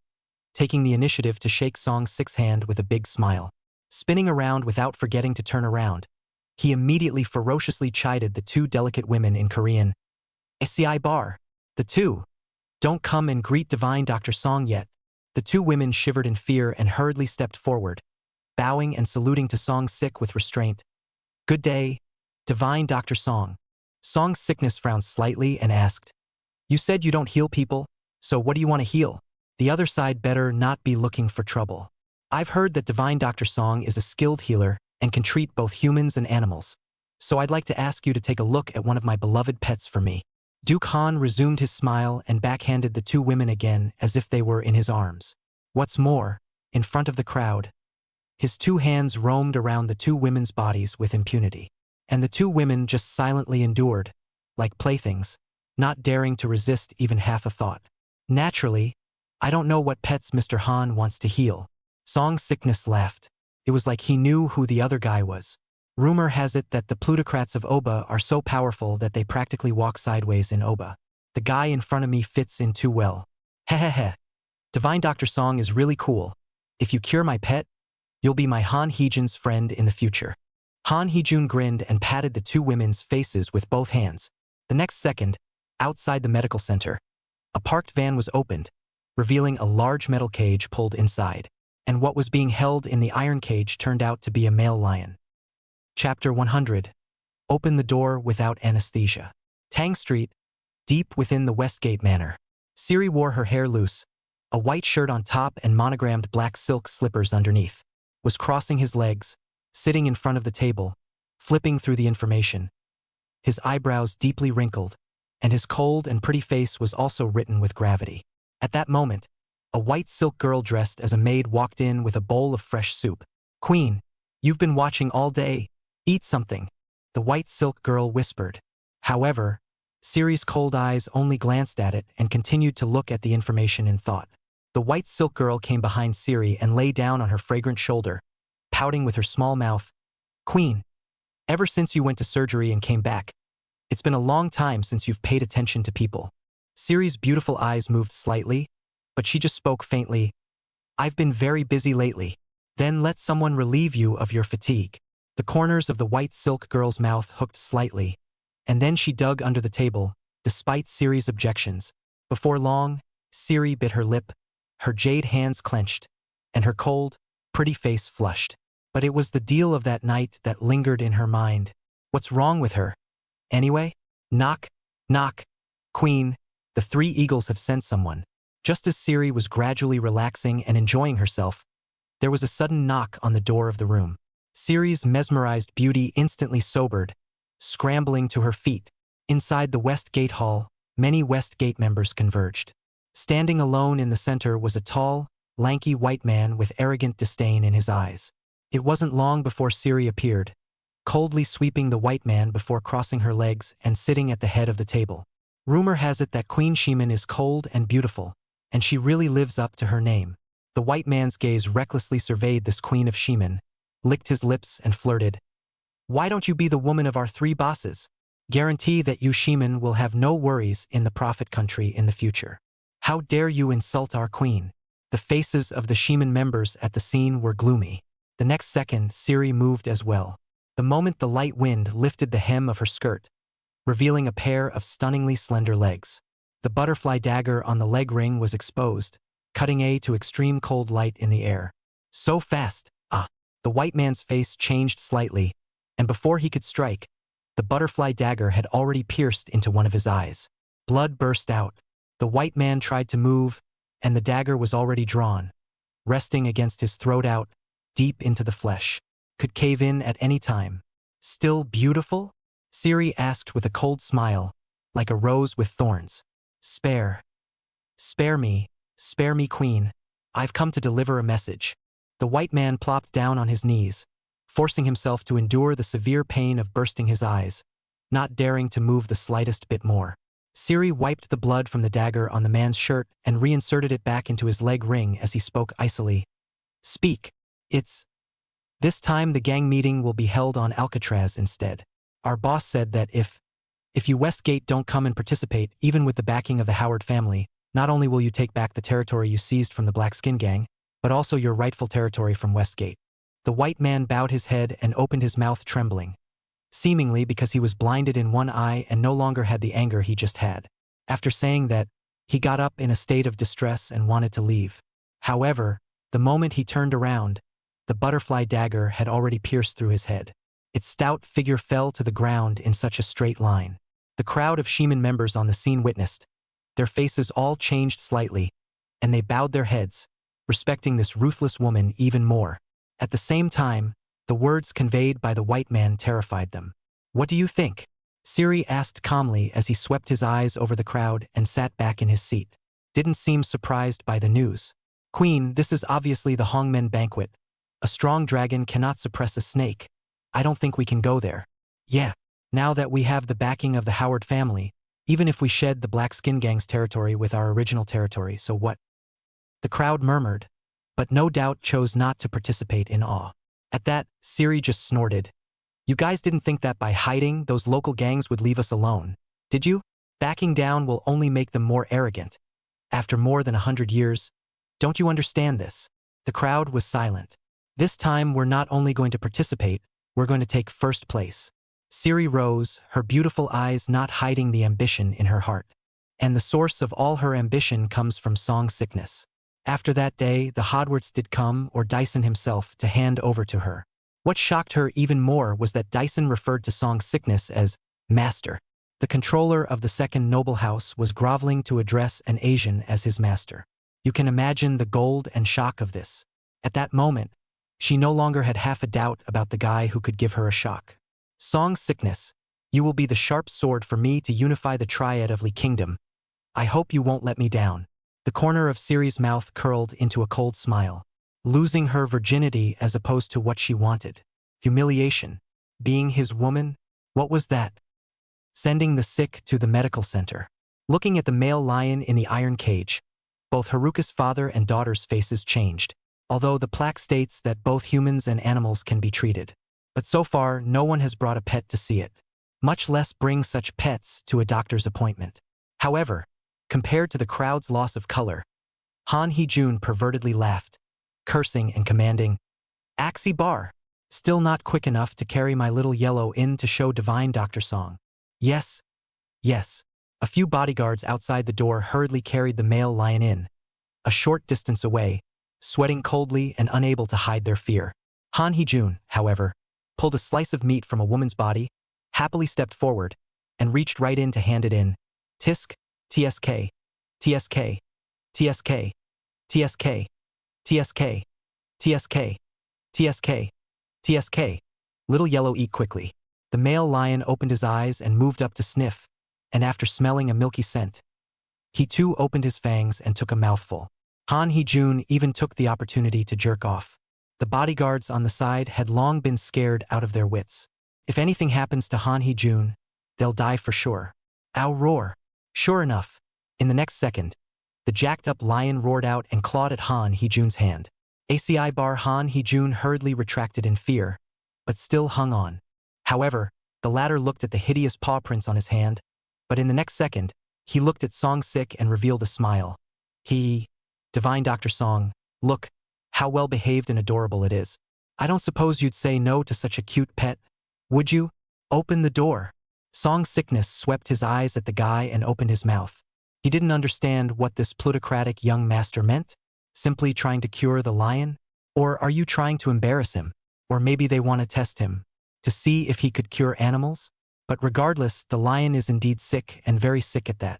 taking the initiative to shake Song Sick's hand with a big smile. Spinning around without forgetting to turn around, he immediately ferociously chided the two delicate women in Korean. "SCI bar. The two. Don't come and greet Divine Dr. Song yet." The two women shivered in fear and hurriedly stepped forward, bowing and saluting to Song Sick with restraint. "Good day, Divine Dr. Song." Song Sickness frowned slightly and asked, "You said you don't heal people, so what do you want to heal?" The other side better not be looking for trouble. "I've heard that Divine Dr. Song is a skilled healer and can treat both humans and animals, so I'd like to ask you to take a look at one of my beloved pets for me." Duke Han resumed his smile and backhanded the two women again as if they were in his arms. What's more, in front of the crowd, his two hands roamed around the two women's bodies with impunity. And the two women just silently endured, like playthings, not daring to resist even half a thought. "Naturally, I don't know what pets Mr. Han wants to heal." Song Sickness laughed. It was like he knew who the other guy was. "Rumor has it that the plutocrats of Oba are so powerful that they practically walk sideways in Oba. The guy in front of me fits in too well. Hehehe. Divine Dr. Song is really cool. If you cure my pet, you'll be my Han Heejun's friend in the future." Han Heejun grinned and patted the two women's faces with both hands. The next second, outside the medical center, a parked van was opened, revealing a large metal cage pulled inside, and what was being held in the iron cage turned out to be a male lion. Chapter 100. Open the door without anesthesia. Tang Street, deep within the Westgate Manor. Siri wore her hair loose, a white shirt on top and monogrammed black silk slippers underneath, was crossing his legs, sitting in front of the table, flipping through the information, his eyebrows deeply wrinkled, and his cold and pretty face was also written with gravity. At that moment, a white silk girl dressed as a maid walked in with a bowl of fresh soup. "Queen, you've been watching all day. Eat something," the white silk girl whispered. However, Siri's cold eyes only glanced at it and continued to look at the information in thought. The white silk girl came behind Siri and lay down on her fragrant shoulder, pouting with her small mouth. "Queen, ever since you went to surgery and came back, It's been a long time since you've paid attention to people. Siri's beautiful eyes moved slightly, but she just spoke faintly. I've been very busy lately. Then let someone relieve you of your fatigue. The corners of the white silk girl's mouth hooked slightly, and then she dug under the table, despite Siri's objections. Before long, Siri bit her lip, her jade hands clenched, and her cold, pretty face flushed. But it was the deal of that night that lingered in her mind. What's wrong with her? Anyway? Knock, knock. Queen, the three eagles have sent someone. Just as Siri was gradually relaxing and enjoying herself, there was a sudden knock on the door of the room. Siri's mesmerized beauty instantly sobered, scrambling to her feet. Inside the West Gate Hall, many West Gate members converged. Standing alone in the center was a tall, lanky white man with arrogant disdain in his eyes. It wasn't long before Siri appeared, coldly sweeping the white man before crossing her legs and sitting at the head of the table. Rumor has it that Queen Shemin is cold and beautiful, and she really lives up to her name. The white man's gaze recklessly surveyed this Queen of Shemin, licked his lips and flirted. Why don't you be the woman of our three bosses? Guarantee that you Shemin will have no worries in the Prophet country in the future. How dare you insult our queen? The faces of the Shemin members at the scene were gloomy. The next second, Siri moved as well. The moment the light wind lifted the hem of her skirt, revealing a pair of stunningly slender legs. The butterfly dagger on the leg ring was exposed, cutting to extreme cold light in the air. So fast, the white man's face changed slightly, and before he could strike, the butterfly dagger had already pierced into one of his eyes. Blood burst out. The white man tried to move, and the dagger was already drawn, resting against his throat out, deep into the flesh. Could cave in at any time. Still beautiful? Siri asked with a cold smile, like a rose with thorns. Spare me, queen. I've come to deliver a message. The white man plopped down on his knees, forcing himself to endure the severe pain of bursting his eyes, not daring to move the slightest bit more. Siri wiped the blood from the dagger on the man's shirt and reinserted it back into his leg ring as he spoke icily. Speak. This time the gang meeting will be held on Alcatraz instead. Our boss said that if you Westgate don't come and participate, even with the backing of the Howard family, not only will you take back the territory you seized from the Black Skin Gang, but also your rightful territory from Westgate. The white man bowed his head and opened his mouth trembling, seemingly because he was blinded in one eye and no longer had the anger he just had. After saying that, he got up in a state of distress and wanted to leave. However, the moment he turned around, the butterfly dagger had already pierced through his head. Its stout figure fell to the ground in such a straight line. The crowd of Shemin members on the scene witnessed. Their faces all changed slightly, and they bowed their heads, respecting this ruthless woman even more. At the same time, the words conveyed by the white man terrified them. What do you think? Siri asked calmly as he swept his eyes over the crowd and sat back in his seat. Didn't seem surprised by the news. Queen, this is obviously the Hongmen banquet. A strong dragon cannot suppress a snake. I don't think we can go there. Yeah, now that we have the backing of the Howard family, even if we shed the Black Skin Gang's territory with our original territory, so what? The crowd murmured, but no doubt chose not to participate in awe. At that, Siri just snorted. You guys didn't think that by hiding, those local gangs would leave us alone, did you? Backing down will only make them more arrogant. After more than 100 years, don't you understand this? The crowd was silent. This time we're not only going to participate, we're going to take first place. Siri rose, her beautiful eyes not hiding the ambition in her heart. And the source of all her ambition comes from song sickness. After that day, the Hodwarts did come, or Dyson himself, to hand over to her. What shocked her even more was that Dyson referred to song sickness as master. The controller of the second noble house was groveling to address an Asian as his master. You can imagine the gold and shock of this. At that moment, she no longer had half a doubt about the guy who could give her a shock. Song sickness, you will be the sharp sword for me to unify the triad of Lee Kingdom. I hope you won't let me down. The corner of Siri's mouth curled into a cold smile. Losing her virginity as opposed to what she wanted. Humiliation. Being his woman? What was that? Sending the sick to the medical center. Looking at the male lion in the iron cage, both Haruka's father and daughter's faces changed, although the plaque states that both humans and animals can be treated. But so far, no one has brought a pet to see it. much less bring such pets to a doctor's appointment. However, compared to the crowd's loss of color, Han Hee-jun pervertedly laughed, cursing and commanding, "Axie bar, still not quick enough to carry my little yellow in to show divine Dr. Song." Yes, yes. A few bodyguards outside the door hurriedly carried the male lion in, a short distance away, sweating coldly and unable to hide their fear. Han Hee-jun, however, pulled a slice of meat from a woman's body, happily stepped forward, and reached right in to hand it in. Tisk, TSK, TSK, TSK, TSK, TSK, TSK, TSK, TSK. Little Yellow eat quickly. The male lion opened his eyes and moved up to sniff, and after smelling a milky scent, he too opened his fangs and took a mouthful. Han Hee-jun even took the opportunity to jerk off. The bodyguards on the side had long been scared out of their wits. If anything happens to Han Hee-jun, they'll die for sure. Ow roar. Sure enough, in the next second, the jacked-up lion roared out and clawed at Han Hee-jun's hand. ACI bar Han Hee-jun hurriedly retracted in fear, but still hung on. However, the latter looked at the hideous paw prints on his hand, but in the next second, he looked at Song Sik and revealed a smile. Divine Dr. Song, look, how well-behaved and adorable it is. I don't suppose you'd say no to such a cute pet, would you? Open the door. Song Sickness swept his eyes at the guy and opened his mouth. He didn't understand what this plutocratic young master meant. Simply trying to cure the lion? Or are you trying to embarrass him? Or maybe they want to test him, to see if he could cure animals? But regardless, the lion is indeed sick and very sick at that.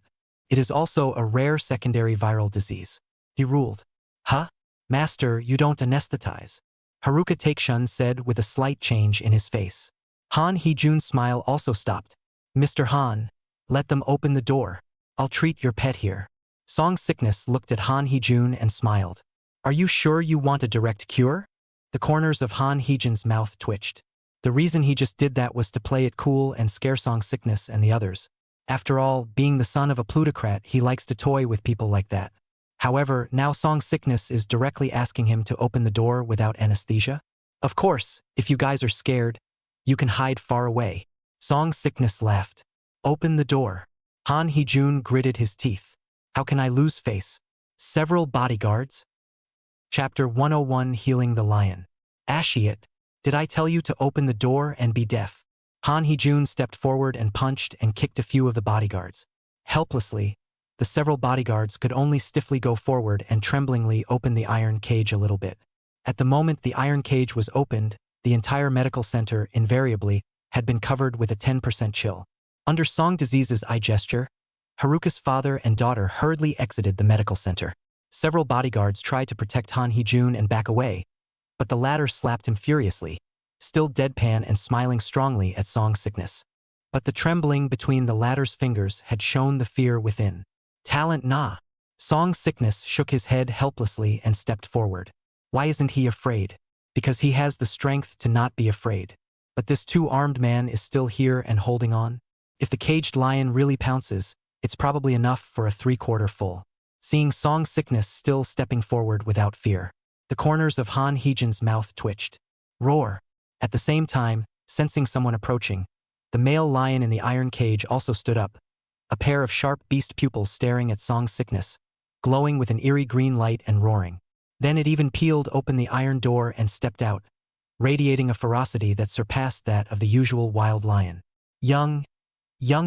It is also a rare secondary viral disease. He ruled. Huh? Master, you don't anesthetize. Haruka Takeshun said with a slight change in his face. Han Hee-jun's smile also stopped. Mr. Han, let them open the door. I'll treat your pet here. Song Sickness looked at Han Hee-jun and smiled. Are you sure you want a direct cure? The corners of Han Hee-jun's mouth twitched. The reason he just did that was to play it cool and scare Song Sickness and the others. After all, being the son of a plutocrat, he likes to toy with people like that. However, now Song Sickness is directly asking him to open the door without anesthesia. Of course, if you guys are scared, you can hide far away. Song Sickness laughed. Open the door. Han Hee-jun gritted his teeth. How can I lose face? Several bodyguards? Chapter 101 Healing the Lion. Ashiet, did I tell you to open the door and be deaf? Han Hee-jun stepped forward and punched and kicked a few of the bodyguards. Helplessly, the several bodyguards could only stiffly go forward and tremblingly open the iron cage a little bit. At the moment the iron cage was opened, the entire medical center, invariably, had been covered with a 10% chill. Under Song Disease's eye gesture, Haruka's father and daughter hurriedly exited the medical center. Several bodyguards tried to protect Han Hee-jun and back away, but the latter slapped him furiously, still deadpan and smiling strongly at Song Sickness. But the trembling between the latter's fingers had shown the fear within. Talent nah. Song Sickness shook his head helplessly and stepped forward. Why isn't he afraid? Because he has the strength to not be afraid. But this two-armed man is still here and holding on. If the caged lion really pounces, it's probably enough for a 3/4 full. Seeing Song Sickness still stepping forward without fear, the corners of Han Hee-jun's mouth twitched. Roar. At the same time, sensing someone approaching, the male lion in the iron cage also stood up, a pair of sharp beast pupils staring at Song Sickness, glowing with an eerie green light and roaring. Then it even peeled open the iron door and stepped out, radiating a ferocity that surpassed that of the usual wild lion. Young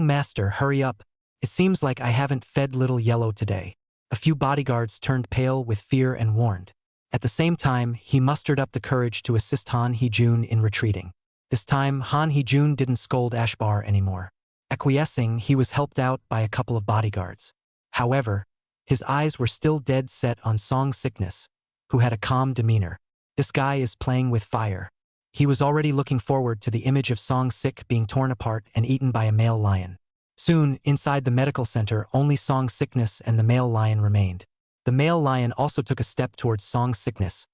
master, hurry up. It seems like I haven't fed Little Yellow today. A few bodyguards turned pale with fear and warned. At the same time, he mustered up the courage to assist Han Hee-jun in retreating. This time, Han Hee-jun didn't scold Ashbar anymore. Acquiescing, he was helped out by a couple of bodyguards. However, his eyes were still dead set on Song Sickness, who had a calm demeanor. This guy is playing with fire. He was already looking forward to the image of Song Sick being torn apart and eaten by a male lion. Soon, inside the medical center, only Song Sickness and the male lion remained. The male lion also took a step towards Song Sickness,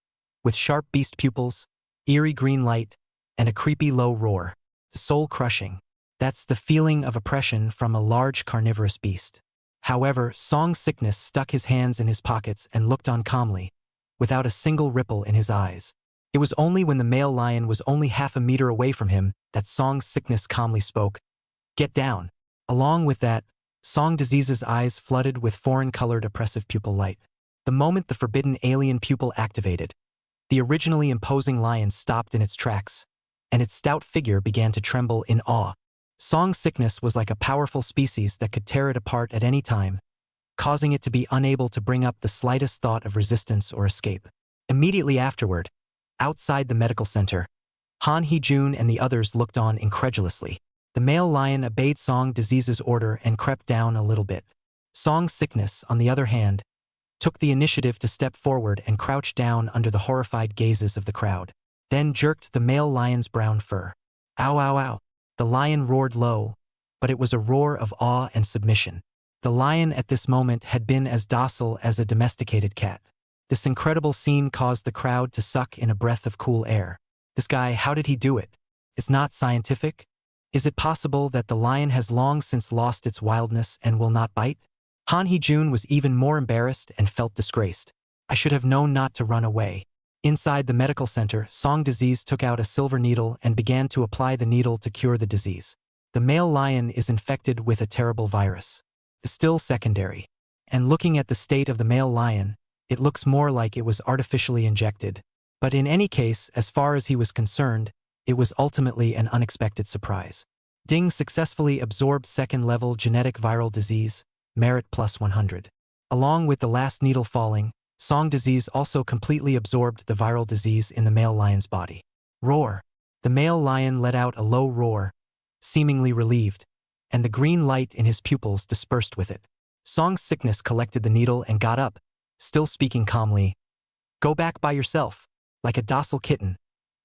with sharp beast pupils, eerie green light, and a creepy low roar. Soul-crushing. That's the feeling of oppression from a large carnivorous beast. However, Song Sickness stuck his hands in his pockets and looked on calmly, without a single ripple in his eyes. It was only when the male lion was only half a meter away from him that Song Sickness calmly spoke. Get down. Along with that, Song Disease's eyes flooded with foreign-colored oppressive pupil light. The moment the forbidden alien pupil activated, the originally imposing lion stopped in its tracks, and its stout figure began to tremble in awe. Song Sickness was like a powerful species that could tear it apart at any time, causing it to be unable to bring up the slightest thought of resistance or escape. Immediately afterward, outside the medical center, Han Hee-jun and the others looked on incredulously. The male lion obeyed Song Disease's order and crept down a little bit. Song Sickness, on the other hand, took the initiative to step forward and crouch down under the horrified gazes of the crowd, then jerked the male lion's brown fur. Ow, ow, ow. The lion roared low, but it was a roar of awe and submission. The lion at this moment had been as docile as a domesticated cat. This incredible scene caused the crowd to suck in a breath of cool air. This guy, how did he do it? It's not scientific? Is it possible that the lion has long since lost its wildness and will not bite? Han Hee-jun was even more embarrassed and felt disgraced. I should have known not to run away. Inside the medical center, Song Disease took out a silver needle and began to apply the needle to cure the disease. The male lion is infected with a terrible virus. Still secondary. And looking at the state of the male lion, it looks more like it was artificially injected. But in any case, as far as he was concerned, it was ultimately an unexpected surprise. Ding successfully absorbed second-level genetic viral disease, merit plus 100. Along with the last needle falling, Song Disease also completely absorbed the viral disease in the male lion's body. Roar. The male lion let out a low roar, seemingly relieved, and the green light in his pupils dispersed with it. Song Sickness collected the needle and got up, still speaking calmly. Go back by yourself. Like a docile kitten,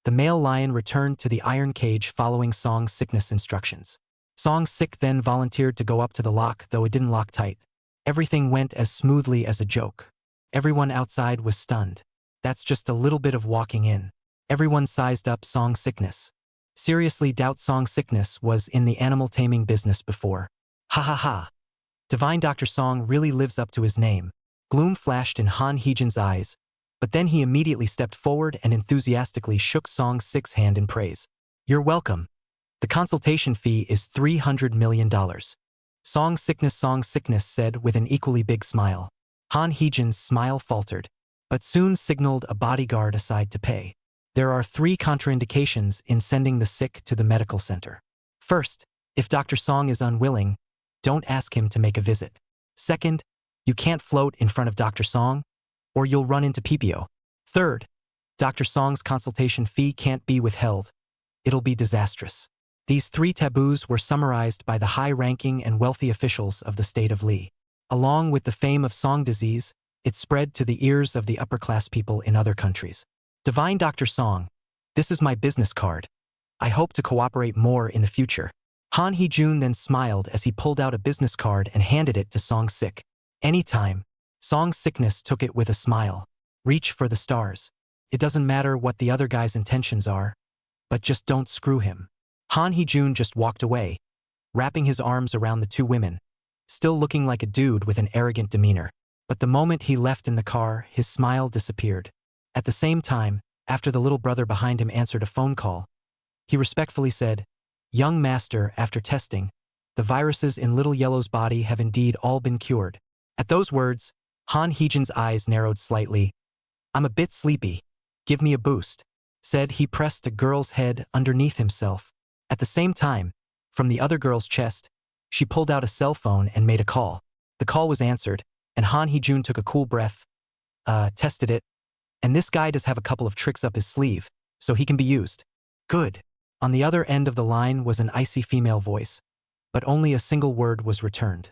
the male lion returned to the iron cage following Song Sickness instructions. Song Sick then volunteered to go up to the lock, though it didn't lock tight. Everything went as smoothly as a joke. Everyone outside was stunned. That's just a little bit of walking in. Everyone sized up Song Sickness. Seriously doubt Song Sickness was in the animal taming business before. Ha ha ha. Divine Dr. Song really lives up to his name. Gloom flashed in Han Hee-jun's eyes, but then he immediately stepped forward and enthusiastically shook Song Sick's hand in praise. You're welcome. The consultation fee is $300 million. Song Sickness said with an equally big smile. Han Hee-jun's smile faltered, but soon signaled a bodyguard aside to pay. There are 3 contraindications in sending the sick to the medical center. First, if Dr. Song is unwilling, don't ask him to make a visit. Second, you can't float in front of Dr. Song, or you'll run into PPO. Third, Dr. Song's consultation fee can't be withheld. It'll be disastrous. These 3 taboos were summarized by the high-ranking and wealthy officials of the state of Li. Along with the fame of Song Disease, it spread to the ears of the upper-class people in other countries. Divine Dr. Song, this is my business card. I hope to cooperate more in the future. Han Hee-jun then smiled as he pulled out a business card and handed it to Song Sick. Anytime. Song Sickness took it with a smile. Reach for the stars. It doesn't matter what the other guy's intentions are, but just don't screw him. Han Hee-jun just walked away, wrapping his arms around the 2 women, still looking like a dude with an arrogant demeanor. But the moment he left in the car, his smile disappeared. At the same time, after the little brother behind him answered a phone call, he respectfully said, Young master, after testing, the viruses in Little Yellow's body have indeed all been cured. At those words, Han Hee-jun's eyes narrowed slightly. I'm a bit sleepy. Give me a boost, said he pressed a girl's head underneath himself. At the same time, from the other girl's chest, she pulled out a cell phone and made a call. The call was answered, and Han Hee-jun took a cool breath, tested it, and this guy does have a couple of tricks up his sleeve, so he can be used. Good. On the other end of the line was an icy female voice, but only a single word was returned.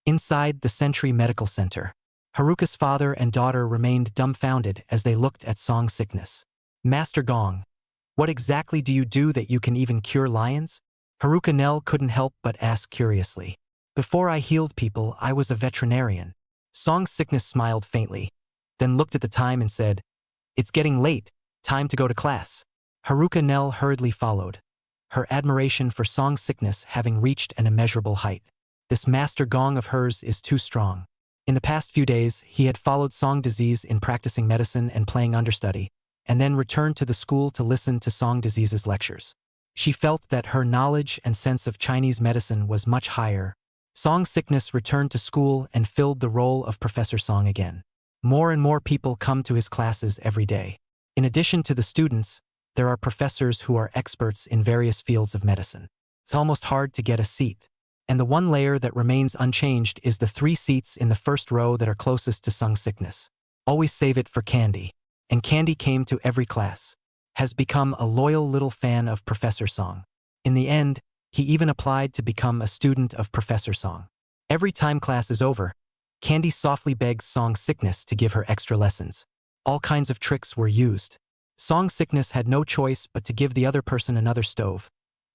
Inside the Sentry Medical Center, Haruka's father and daughter remained dumbfounded as they looked at Song Sickness. Master Gong, what exactly do you do that you can even cure lions? Haruka Nell couldn't help but ask curiously. Before I healed people, I was a veterinarian. Song Sickness smiled faintly, then looked at the time and said, It's getting late, time to go to class. Haruka Nell hurriedly followed, her admiration for Song Sickness having reached an immeasurable height. This Master Gong of hers is too strong. In the past few days, he had followed Song Disease in practicing medicine and playing understudy, and then returned to the school to listen to Song Disease's lectures. She felt that her knowledge and sense of Chinese medicine was much higher. Song Sickness returned to school and filled the role of Professor Song again. More and more people come to his classes every day. In addition to the students, there are professors who are experts in various fields of medicine. It's almost hard to get a seat. And the one layer that remains unchanged is the 3 seats in the first row that are closest to Song Sickness. Always save it for Candy. And Candy came to every class. Has become a loyal little fan of Professor Song. In the end, he even applied to become a student of Professor Song. Every time class is over, Candy softly begs Song Sickness to give her extra lessons. All kinds of tricks were used. Song Sickness had no choice but to give the other person another stove,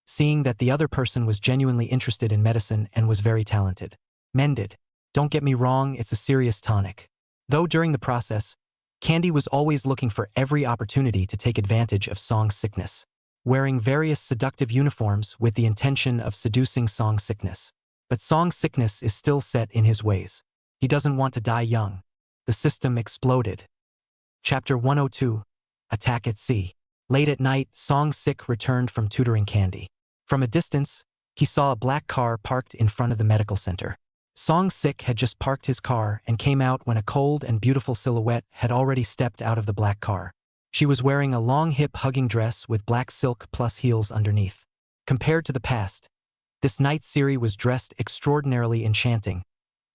seeing that the other person was genuinely interested in medicine and was very talented. Mended. Don't get me wrong, it's a serious tonic. Though during the process, Candy was always looking for every opportunity to take advantage of Song Sickness, wearing various seductive uniforms with the intention of seducing Song Sickness. But Song Sickness is still set in his ways. He doesn't want to die young. The system exploded. Chapter 102. Attack at Sea. Late at night, Song Sick returned from tutoring Candy. From a distance, he saw a black car parked in front of the medical center. Song Sick had just parked his car and came out when a cold and beautiful silhouette had already stepped out of the black car. She was wearing a long hip-hugging dress with black silk plus heels underneath. Compared to the past, this night Siri was dressed extraordinarily enchanting,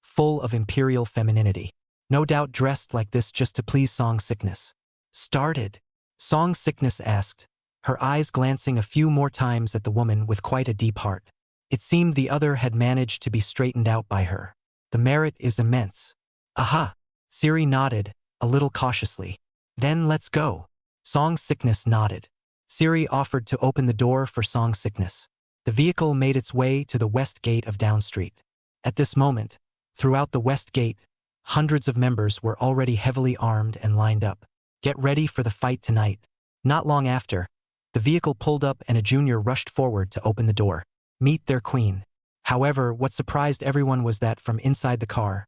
full of imperial femininity. No doubt dressed like this just to please Song Sickness. Started? Song Sickness asked, her eyes glancing a few more times at the woman with quite a deep heart. It seemed the other had managed to be straightened out by her. The merit is immense. Aha! Siri nodded, a little cautiously. Then let's go. Song Sickness nodded. Siri offered to open the door for Song Sickness. The vehicle made its way to the west gate of Down Street. At this moment, throughout the west gate, hundreds of members were already heavily armed and lined up. Get ready for the fight tonight. Not long after, the vehicle pulled up and a junior rushed forward to open the door. Meet their queen. However, what surprised everyone was that from inside the car,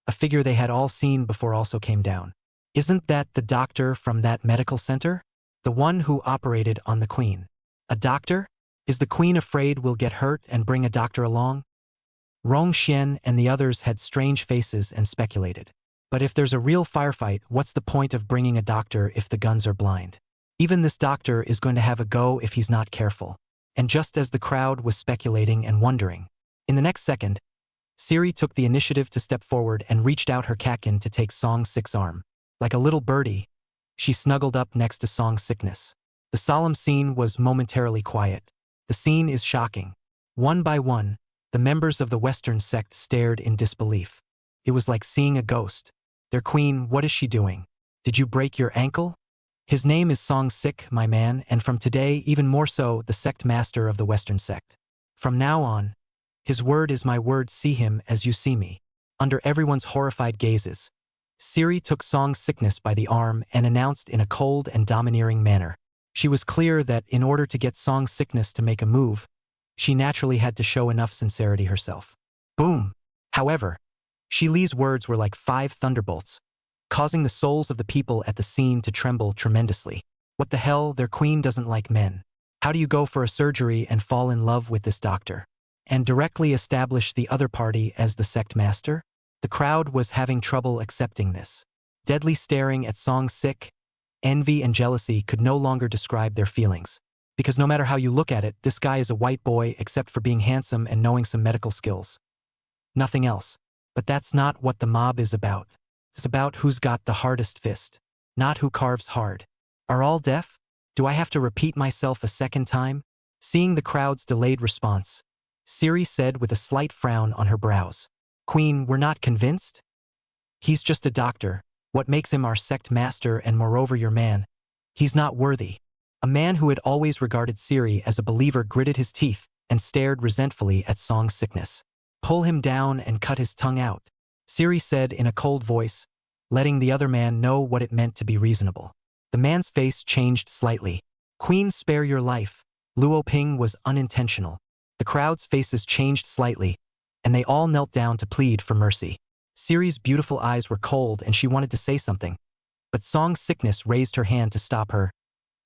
a figure they had all seen before also came down. Isn't that the doctor from that medical center? The one who operated on the queen. A doctor? Is the queen afraid we'll get hurt and bring a doctor along? Rong Xian and the others had strange faces and speculated. But if there's a real firefight, what's the point of bringing a doctor if the guns are blind? Even this doctor is going to have a go if he's not careful. And just as the crowd was speculating and wondering, in the next second, Siri took the initiative to step forward and reached out her kakin to take Song Sick's arm. Like a little birdie, she snuggled up next to Song Sickness. The solemn scene was momentarily quiet. The scene is shocking. One by one, the members of the Western sect stared in disbelief. It was like seeing a ghost. Their queen, what is she doing? Did you break your ankle? His name is Song Sick, my man, and from today, even more so, the sect master of the Western sect. From now on, his word is my word, see him as you see me. Under everyone's horrified gazes, Siri took Song Sickness by the arm and announced in a cold and domineering manner. She was clear that in order to get Song Sickness to make a move, she naturally had to show enough sincerity herself. Boom! However, Shi Li's words were like 5 thunderbolts, causing the souls of the people at the scene to tremble tremendously. What the hell, their queen doesn't like men. How do you go for a surgery and fall in love with this doctor? And directly establish the other party as the sect master? The crowd was having trouble accepting this. Deadly staring at Song Sick, envy and jealousy could no longer describe their feelings. Because no matter how you look at it, this guy is a white boy except for being handsome and knowing some medical skills. Nothing else. But that's not what the mob is about. It's about who's got the hardest fist, not who carves hard. Are all deaf? Do I have to repeat myself a second time? Seeing the crowd's delayed response, Siri said with a slight frown on her brows. Queen, we're not convinced? He's just a doctor. What makes him our sect master and moreover your man? He's not worthy. A man who had always regarded Siri as a believer gritted his teeth and stared resentfully at Song Sickness. Pull him down and cut his tongue out, Siri said in a cold voice, letting the other man know what it meant to be reasonable. The man's face changed slightly. Queen, spare your life. Luo Ping was unintentional. The crowd's faces changed slightly, and they all knelt down to plead for mercy. Siri's beautiful eyes were cold and she wanted to say something, but Song Sickness raised her hand to stop her.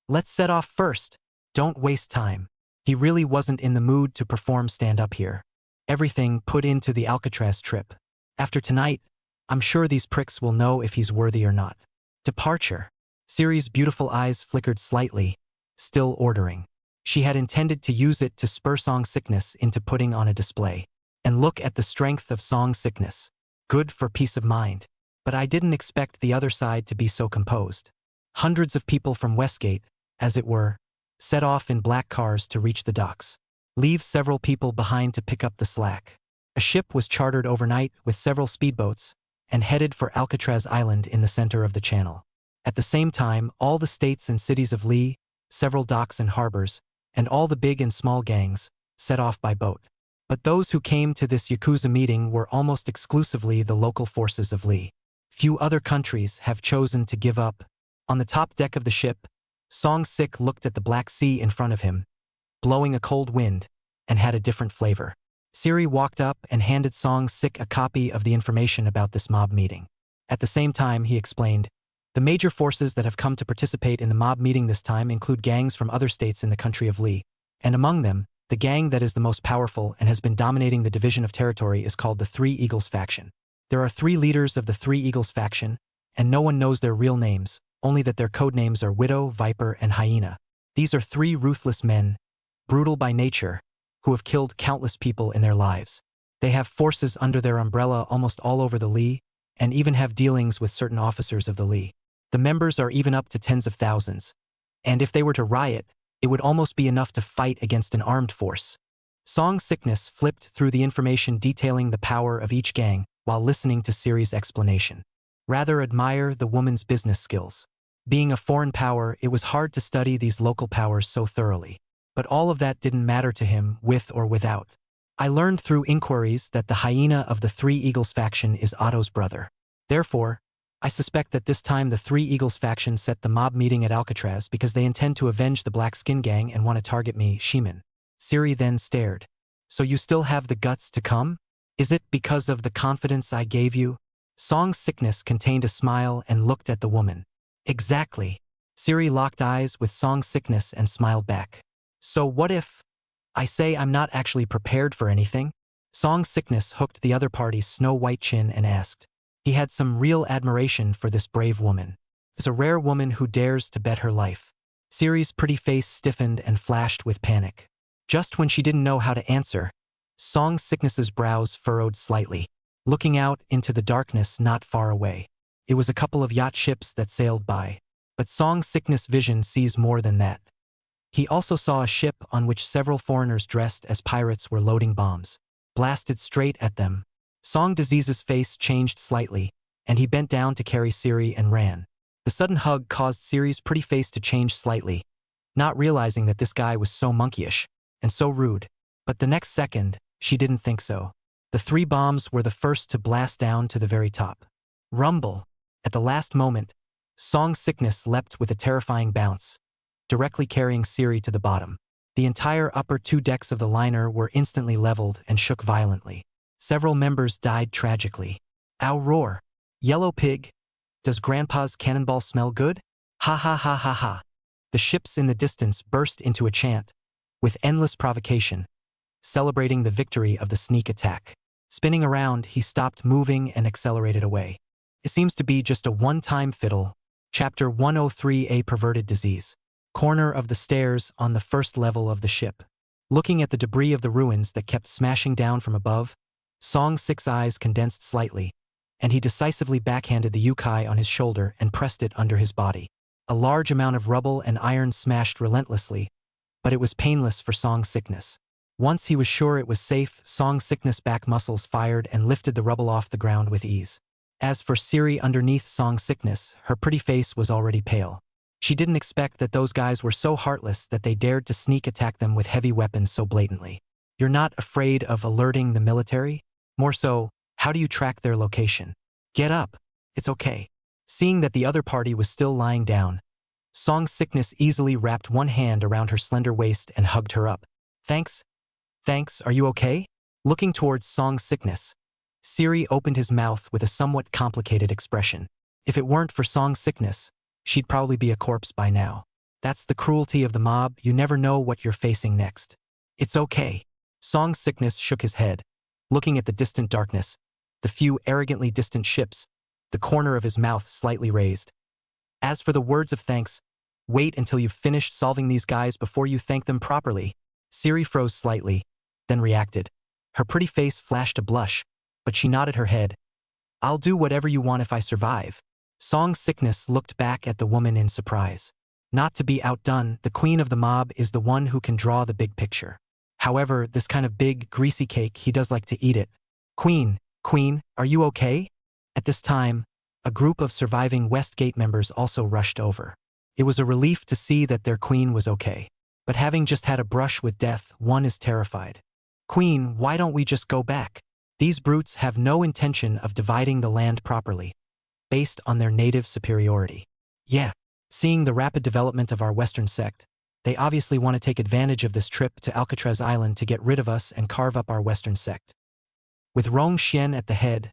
Let's set off first. Don't waste time. He really wasn't in the mood to perform stand-up here. Everything put into the Alcatraz trip. After tonight, I'm sure these pricks will know if he's worthy or not. Departure. Siri's beautiful eyes flickered slightly, still ordering. She had intended to use it to spur Song Sickness into putting on a display. And look at the strength of Song Sickness. Good for peace of mind. But I didn't expect the other side to be so composed. Hundreds of people from Westgate, as it were, set off in black cars to reach the docks. Leave several people behind to pick up the slack. A ship was chartered overnight with several speedboats and headed for Alcatraz Island in the center of the channel. At the same time, all the states and cities of Lee, several docks and harbors, and all the big and small gangs, set off by boat. But those who came to this Yakuza meeting were almost exclusively the local forces of Lee. Few other countries have chosen to give up. On the top deck of the ship, Song Sik looked at the Black Sea in front of him, blowing a cold wind, and had a different flavor. Siri walked up and handed Song Sik a copy of the information about this mob meeting. At the same time, he explained, the major forces that have come to participate in the mob meeting this time include gangs from other states in the country of Lee, and among them, the gang that is the most powerful and has been dominating the division of territory is called the Three Eagles faction. There are 3 leaders of the Three Eagles faction, and no one knows their real names, only that their code names are Widow, Viper, and Hyena. These are 3 ruthless men, brutal by nature, who have killed countless people in their lives. They have forces under their umbrella almost all over the Lee, and even have dealings with certain officers of the Lee. The members are even up to tens of thousands. And if they were to riot, it would almost be enough to fight against an armed force. Song Sickness flipped through the information detailing the power of each gang while listening to Siri's explanation. Rather admire the woman's business skills. Being a foreign power, it was hard to study these local powers so thoroughly. But all of that didn't matter to him, with or without. I learned through inquiries that the Hyena of the Three Eagles faction is Otto's brother. Therefore, I suspect that this time the Three Eagles faction set the mob meeting at Alcatraz because they intend to avenge the Black Skin Gang and want to target me, Shiman. Siri then stared. So you still have the guts to come? Is it because of the confidence I gave you? Song Sickness contained a smile and looked at the woman. Exactly. Siri locked eyes with Song Sickness and smiled back. So what if I say I'm not actually prepared for anything? Song Sickness hooked the other party's snow-white chin and asked. He had some real admiration for this brave woman. It's a rare woman who dares to bet her life. Siri's pretty face stiffened and flashed with panic. Just when she didn't know how to answer, Song Sickness's brows furrowed slightly, looking out into the darkness not far away. It was a couple of yacht ships that sailed by. But Song Sickness' vision sees more than that. He also saw a ship on which several foreigners dressed as pirates were loading bombs, blasted straight at them. Song Disease's face changed slightly, and he bent down to carry Siri and ran. The sudden hug caused Siri's pretty face to change slightly, not realizing that this guy was so monkeyish and so rude. But the next second, she didn't think so. The 3 bombs were the first to blast down to the very top. Rumble. At the last moment, Song Sickness leapt with a terrifying bounce, directly carrying Siri to the bottom. The entire upper 2 decks of the liner were instantly leveled and shook violently. Several members died tragically. Ow roar. Yellow pig. Does Grandpa's cannonball smell good? Ha ha ha ha ha. The ships in the distance burst into a chant, with endless provocation, celebrating the victory of the sneak attack. Spinning around, he stopped moving and accelerated away. It seems to be just a one-time fiddle. Chapter 103, A Perverted Disease. Corner of the stairs on the first level of the ship. Looking at the debris of the ruins that kept smashing down from above, Song Sik's eyes condensed slightly, and he decisively backhanded the yukai on his shoulder and pressed it under his body. A large amount of rubble and iron smashed relentlessly, but it was painless for Song Sickness. Once he was sure it was safe, Song Sickness' back muscles fired and lifted the rubble off the ground with ease. As for Siri underneath Song Sickness, her pretty face was already pale. She didn't expect that those guys were so heartless that they dared to sneak attack them with heavy weapons so blatantly. You're not afraid of alerting the military? More so, how do you track their location? Get up. It's okay. Seeing that the other party was still lying down, Song Sickness easily wrapped one hand around her slender waist and hugged her up. Thanks. Thanks, are you okay? Looking towards Song Sickness, Siri opened his mouth with a somewhat complicated expression. If it weren't for Song Sickness, she'd probably be a corpse by now. That's the cruelty of the mob, you never know what you're facing next. It's okay. Song Sickness shook his head, looking at the distant darkness, the few arrogantly distant ships, the corner of his mouth slightly raised. As for the words of thanks, wait until you've finished solving these guys before you thank them properly. Siri froze slightly, then reacted. Her pretty face flashed a blush, but she nodded her head. I'll do whatever you want if I survive. Song Sickness looked back at the woman in surprise. Not to be outdone, the queen of the mob is the one who can draw the big picture. However, this kind of big, greasy cake, he does like to eat it. Queen, are you okay? At this time, a group of surviving Westgate members also rushed over. It was a relief to see that their queen was okay. But having just had a brush with death, one is terrified. Queen, why don't we just go back? These brutes have no intention of dividing the land properly, based on their native superiority. Yeah, seeing the rapid development of our Western sect, they obviously want to take advantage of this trip to Alcatraz Island to get rid of us and carve up our Western sect. With Rong Xian at the head,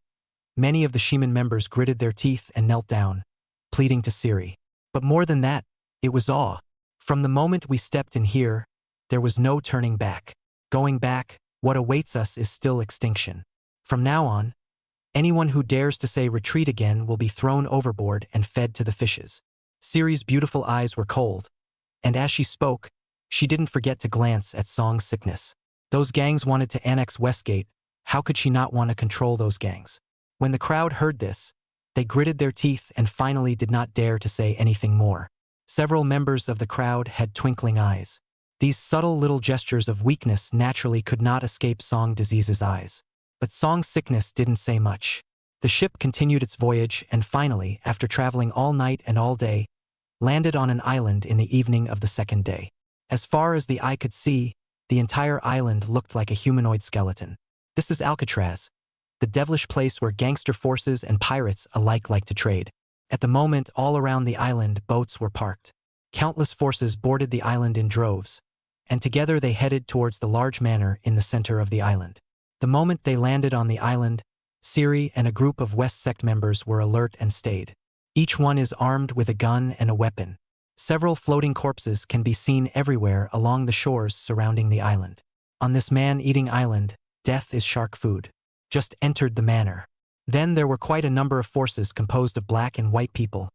many of the Shiman members gritted their teeth and knelt down, pleading to Siri. But more than that, it was awe. From the moment we stepped in here, there was no turning back. Going back, what awaits us is still extinction. From now on, anyone who dares to say retreat again will be thrown overboard and fed to the fishes. Siri's beautiful eyes were cold, and as she spoke, she didn't forget to glance at Song Sickness. Those gangs wanted to annex Westgate. How could she not want to control those gangs? When the crowd heard this, they gritted their teeth and finally did not dare to say anything more. Several members of the crowd had twinkling eyes. These subtle little gestures of weakness naturally could not escape Song Disease's eyes. But Song Sickness didn't say much. The ship continued its voyage and finally, after traveling all night and all day, landed on an island in the evening of the second day. As far as the eye could see, the entire island looked like a humanoid skeleton. This is Alcatraz, the devilish place where gangster forces and pirates alike like to trade. At the moment, all around the island, boats were parked. Countless forces boarded the island in droves, and together they headed towards the large manor in the center of the island. The moment they landed on the island, Siri and a group of West Sect members were alert and stayed. Each one is armed with a gun and a weapon. Several floating corpses can be seen everywhere along the shores surrounding the island. On this man-eating island, death is shark food. Just entered the manor. Then there were quite a number of forces composed of black and white people,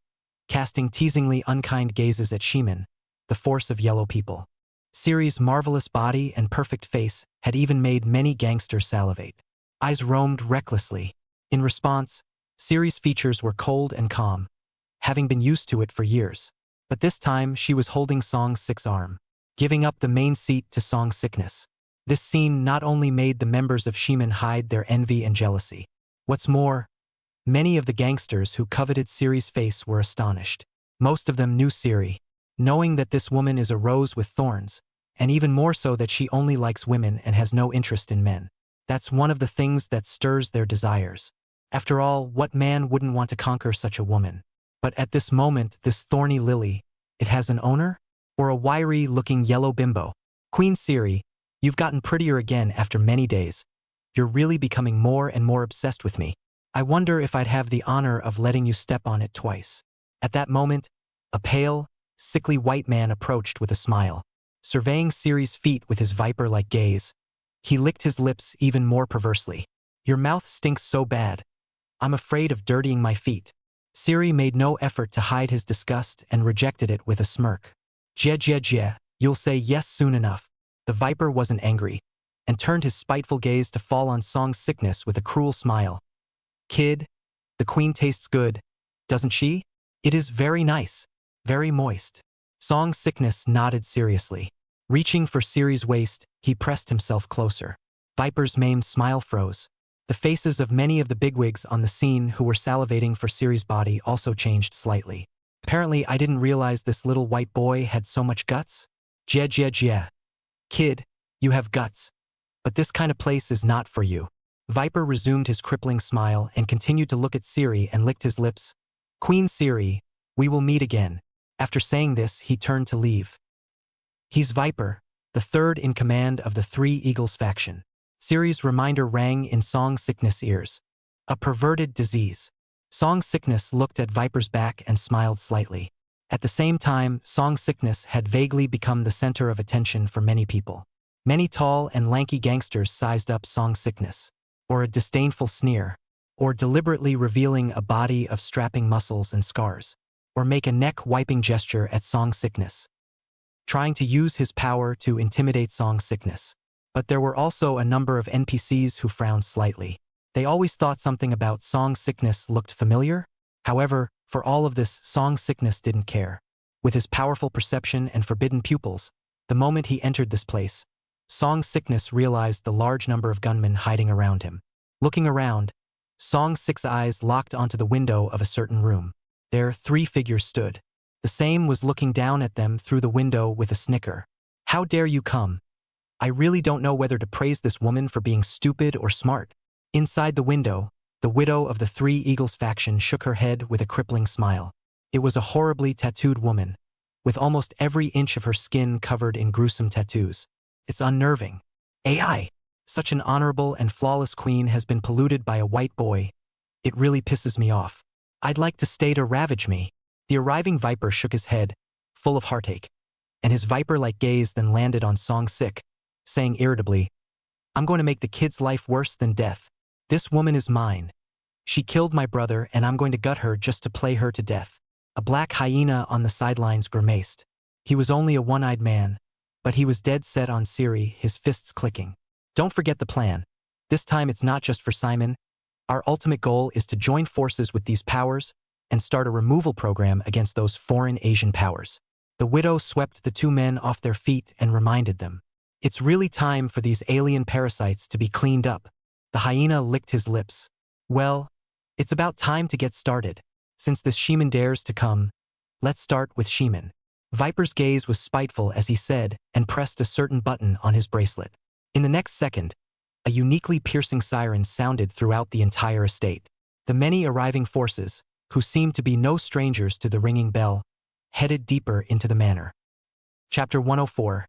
casting teasingly unkind gazes at Shiman, the force of yellow people. Siri's marvelous body and perfect face had even made many gangsters salivate. Eyes roamed recklessly. In response, Siri's features were cold and calm, having been used to it for years. But this time she was holding Song Sick's arm, giving up the main seat to Song Sickness. This scene not only made the members of Shiman hide their envy and jealousy. What's more, many of the gangsters who coveted Siri's face were astonished. Most of them knew Siri, knowing that this woman is a rose with thorns, and even more so that she only likes women and has no interest in men. That's one of the things that stirs their desires. After all, what man wouldn't want to conquer such a woman? But at this moment, this thorny lily, it has an owner? Or a wiry-looking yellow bimbo? Queen Siri, you've gotten prettier again after many days. You're really becoming more and more obsessed with me. I wonder if I'd have the honor of letting you step on it twice. At that moment, a pale, sickly white man approached with a smile. Surveying Siri's feet with his viper-like gaze, he licked his lips even more perversely. Your mouth stinks so bad. I'm afraid of dirtying my feet. Siri made no effort to hide his disgust and rejected it with a smirk. Jie, you'll say yes soon enough. The viper wasn't angry, and turned his spiteful gaze to fall on Song Sickness with a cruel smile. Kid, the queen tastes good, doesn't she? It is very nice, very moist. Song Sickness nodded seriously. Reaching for Siri's waist, he pressed himself closer. Viper's maimed smile froze. The faces of many of the bigwigs on the scene who were salivating for Siri's body also changed slightly. Apparently, I didn't realize this little white boy had so much guts. Jie. Kid, you have guts. But this kind of place is not for you. Viper resumed his crippling smile and continued to look at Siri and licked his lips. Queen Siri, we will meet again. After saying this, he turned to leave. He's Viper, the third in command of the Three Eagles faction. Siri's reminder rang in Song Sickness' ears. A perverted disease. Song Sickness looked at Viper's back and smiled slightly. At the same time, song sickness had vaguely become the center of attention for many people. Many tall and lanky gangsters sized up song sickness, or a disdainful sneer, or deliberately revealing a body of strapping muscles and scars, or make a neck-wiping gesture at song sickness, trying to use his power to intimidate song sickness. But there were also a number of NPCs who frowned slightly. They always thought something about song sickness looked familiar. However, for all of this, song sickness didn't care. With his powerful perception and forbidden pupils, the moment he entered this place, song sickness realized the large number of gunmen hiding around him. Looking around, Song's 6 eyes locked onto the window of a certain room. There, 3 figures stood. The same was looking down at them through the window with a snicker. "How dare you come? I really don't know whether to praise this woman for being stupid or smart." Inside the window, the widow of the 3 Eagles faction shook her head with a crippling smile. It was a horribly tattooed woman, with almost every inch of her skin covered in gruesome tattoos. It's unnerving. AI. Such an honorable and flawless queen has been polluted by a white boy. It really pisses me off. I'd like to stay to ravage me. The arriving viper shook his head, full of heartache, and his viper-like gaze then landed on Song Sick, saying irritably, "I'm going to make the kid's life worse than death. This woman is mine. She killed my brother and I'm going to gut her just to play her to death." A black hyena on the sidelines grimaced. He was only a one-eyed man, but he was dead set on Siri, his fists clicking. "Don't forget the plan. This time it's not just for Simon. Our ultimate goal is to join forces with these powers and start a removal program against those foreign Asian powers." The widow swept the 2 men off their feet and reminded them, "It's really time for these alien parasites to be cleaned up." The hyena licked his lips. "Well, it's about time to get started. Since this Sheeman dares to come, let's start with Sheeman." Viper's gaze was spiteful as he said and pressed a certain button on his bracelet. In the next second, a uniquely piercing siren sounded throughout the entire estate. The many arriving forces, who seemed to be no strangers to the ringing bell, headed deeper into the manor. Chapter 104.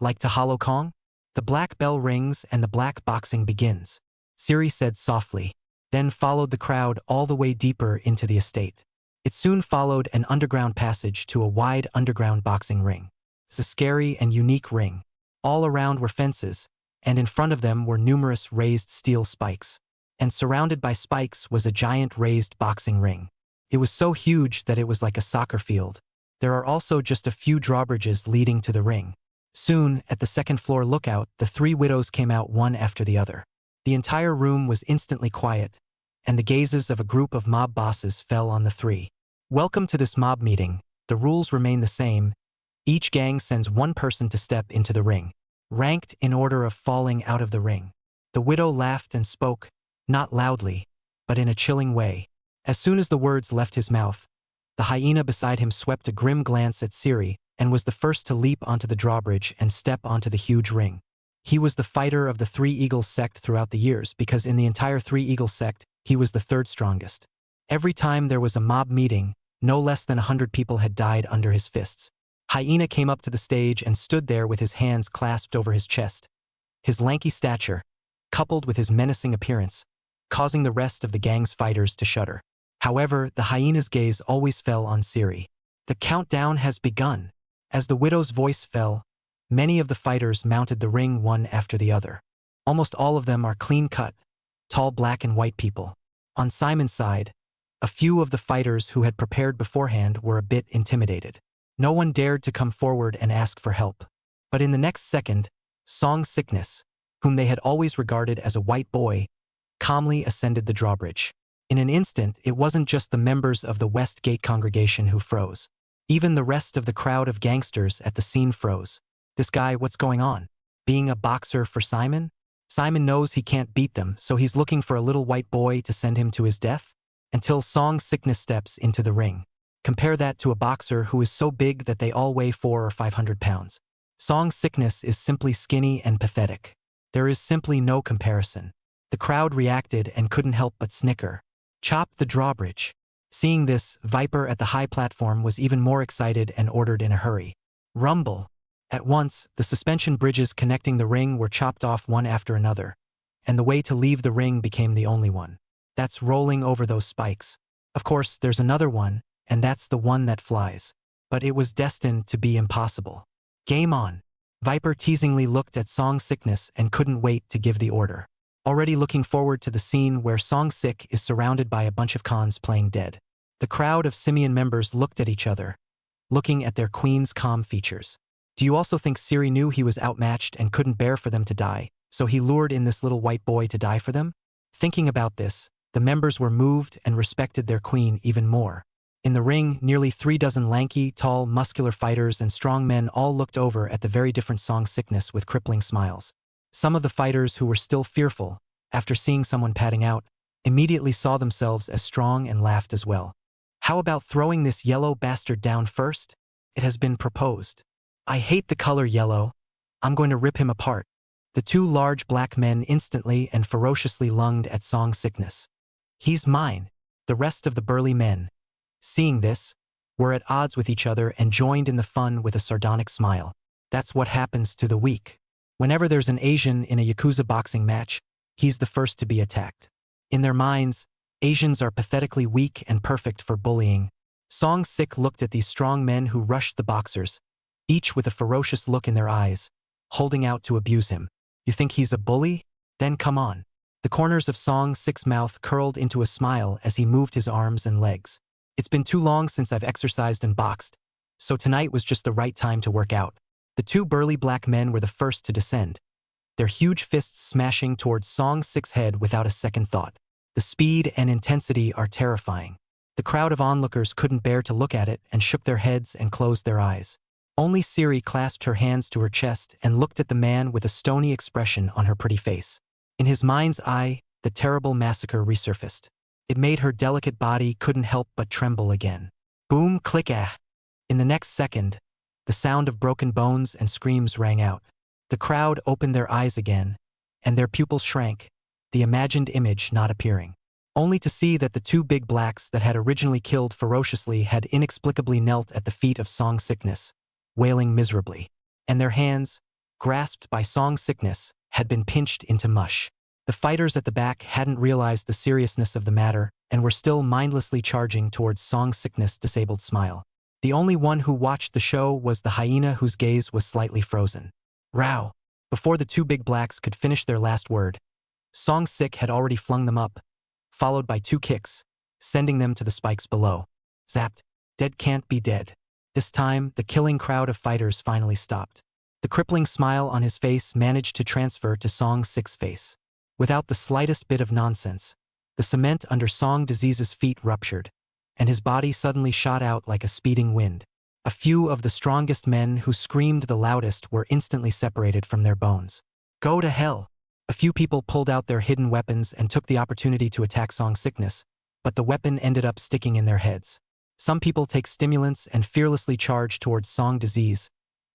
Like to Hollow Kong? The black bell rings and the black boxing begins, Siri said softly, then followed the crowd all the way deeper into the estate. It soon followed an underground passage to a wide underground boxing ring. It's a scary and unique ring. All around were fences, and in front of them were numerous raised steel spikes. And surrounded by spikes was a giant raised boxing ring. It was so huge that it was like a soccer field. There are also just a few drawbridges leading to the ring. Soon, at the second-floor lookout, the 3 widows came out one after the other. The entire room was instantly quiet, and the gazes of a group of mob bosses fell on the 3. "Welcome to this mob meeting. The rules remain the same. Each gang sends 1 person to step into the ring, ranked in order of falling out of the ring." The widow laughed and spoke, not loudly, but in a chilling way. As soon as the words left his mouth, the hyena beside him swept a grim glance at Siri and was the first to leap onto the drawbridge and step onto the huge ring. He was the fighter of the 3 Eagles sect throughout the years because in the entire 3 Eagles sect, he was the 3rd strongest. Every time there was a mob meeting, no less than 100 people had died under his fists. Hyena came up to the stage and stood there with his hands clasped over his chest. His lanky stature, coupled with his menacing appearance, causing the rest of the gang's fighters to shudder. However, the hyena's gaze always fell on Siri. "The countdown has begun." As the widow's voice fell, many of the fighters mounted the ring one after the other. Almost all of them are clean-cut, tall black and white people. On Simon's side, a few of the fighters who had prepared beforehand were a bit intimidated. No one dared to come forward and ask for help. But in the next second, Song Sickness, whom they had always regarded as a white boy, calmly ascended the drawbridge. In an instant, it wasn't just the members of the West Gate congregation who froze. Even the rest of the crowd of gangsters at the scene froze. This guy, what's going on? Being a boxer for Simon? Simon knows he can't beat them, so he's looking for a little white boy to send him to his death? Until Song Sickness steps into the ring. Compare that to a boxer who is so big that they all weigh 400 or 500 pounds. Song Sickness is simply skinny and pathetic. There is simply no comparison. The crowd reacted and couldn't help but snicker. "Chop the drawbridge." Seeing this, Viper at the high platform was even more excited and ordered in a hurry. "Rumble." At once, the suspension bridges connecting the ring were chopped off one after another, and the way to leave the ring became the only one. That's rolling over those spikes. Of course, there's another one, and that's the one that flies. but it was destined to be impossible. Game on. Viper teasingly looked at Song Sickness and couldn't wait to give the order. Already looking forward to the scene where Song Sick is surrounded by a bunch of cons playing dead. The crowd of Simian members looked at each other, looking at their queen's calm features. Do you also think Siri knew he was outmatched and couldn't bear for them to die, so he lured in this little white boy to die for them? Thinking about this, the members were moved and respected their queen even more. In the ring, nearly 36 lanky, tall, muscular fighters and strong men all looked over at the very different Song Sickness with crippling smiles. Some of the fighters who were still fearful, after seeing someone padding out, immediately saw themselves as strong and laughed as well. How about throwing this yellow bastard down first? It has been proposed. I hate the color yellow. I'm going to rip him apart. The two large black men instantly and ferociously lunged at Song Sickness. He's mine. The rest of the burly men, seeing this, were at odds with each other and joined in the fun with a sardonic smile. That's what happens to the weak. Whenever there's an Asian in a Yakuza boxing match, he's the first to be attacked. In their minds, Asians are pathetically weak and perfect for bullying. Song Sick looked at these strong men who rushed the boxers, each with a ferocious look in their eyes, holding out to abuse him. You think he's a bully? Then come on. The corners of Song Sick's mouth curled into a smile as he moved his arms and legs. It's been too long since I've exercised and boxed, so tonight was just the right time to work out. The two burly black men were the first to descend, their huge fists smashing towards Song Sick's head without a second thought. The speed and intensity are terrifying. The crowd of onlookers couldn't bear to look at it and shook their heads and closed their eyes. Only Siri clasped her hands to her chest and looked at the man with a stony expression on her pretty face. In his mind's eye, the terrible massacre resurfaced. It made her delicate body couldn't help but tremble again. Boom, click, ah. In the next second, the sound of broken bones and screams rang out. The crowd opened their eyes again, and their pupils shrank, the imagined image not appearing. Only to see that the two big blacks that had originally killed ferociously had inexplicably knelt at the feet of Song Sickness, wailing miserably. And their hands, grasped by Song Sickness, had been pinched into mush. The fighters at the back hadn't realized the seriousness of the matter and were still mindlessly charging towards Song Sickness' disabled smile. The only one who watched the show was the hyena whose gaze was slightly frozen. Row! Before the two big blacks could finish their last word, Song Sick had already flung them up, followed by two kicks, sending them to the spikes below. Zapped. Dead can't be dead. This time, the killing crowd of fighters finally stopped. The crippling smile on his face managed to transfer to Song Sick's face. Without the slightest bit of nonsense, the cement under Song Disease's feet ruptured, and his body suddenly shot out like a speeding wind. A few of the strongest men who screamed the loudest were instantly separated from their bones. Go to hell! A few people pulled out their hidden weapons and took the opportunity to attack Song Sickness, but the weapon ended up sticking in their heads. Some people take stimulants and fearlessly charge towards Song Disease,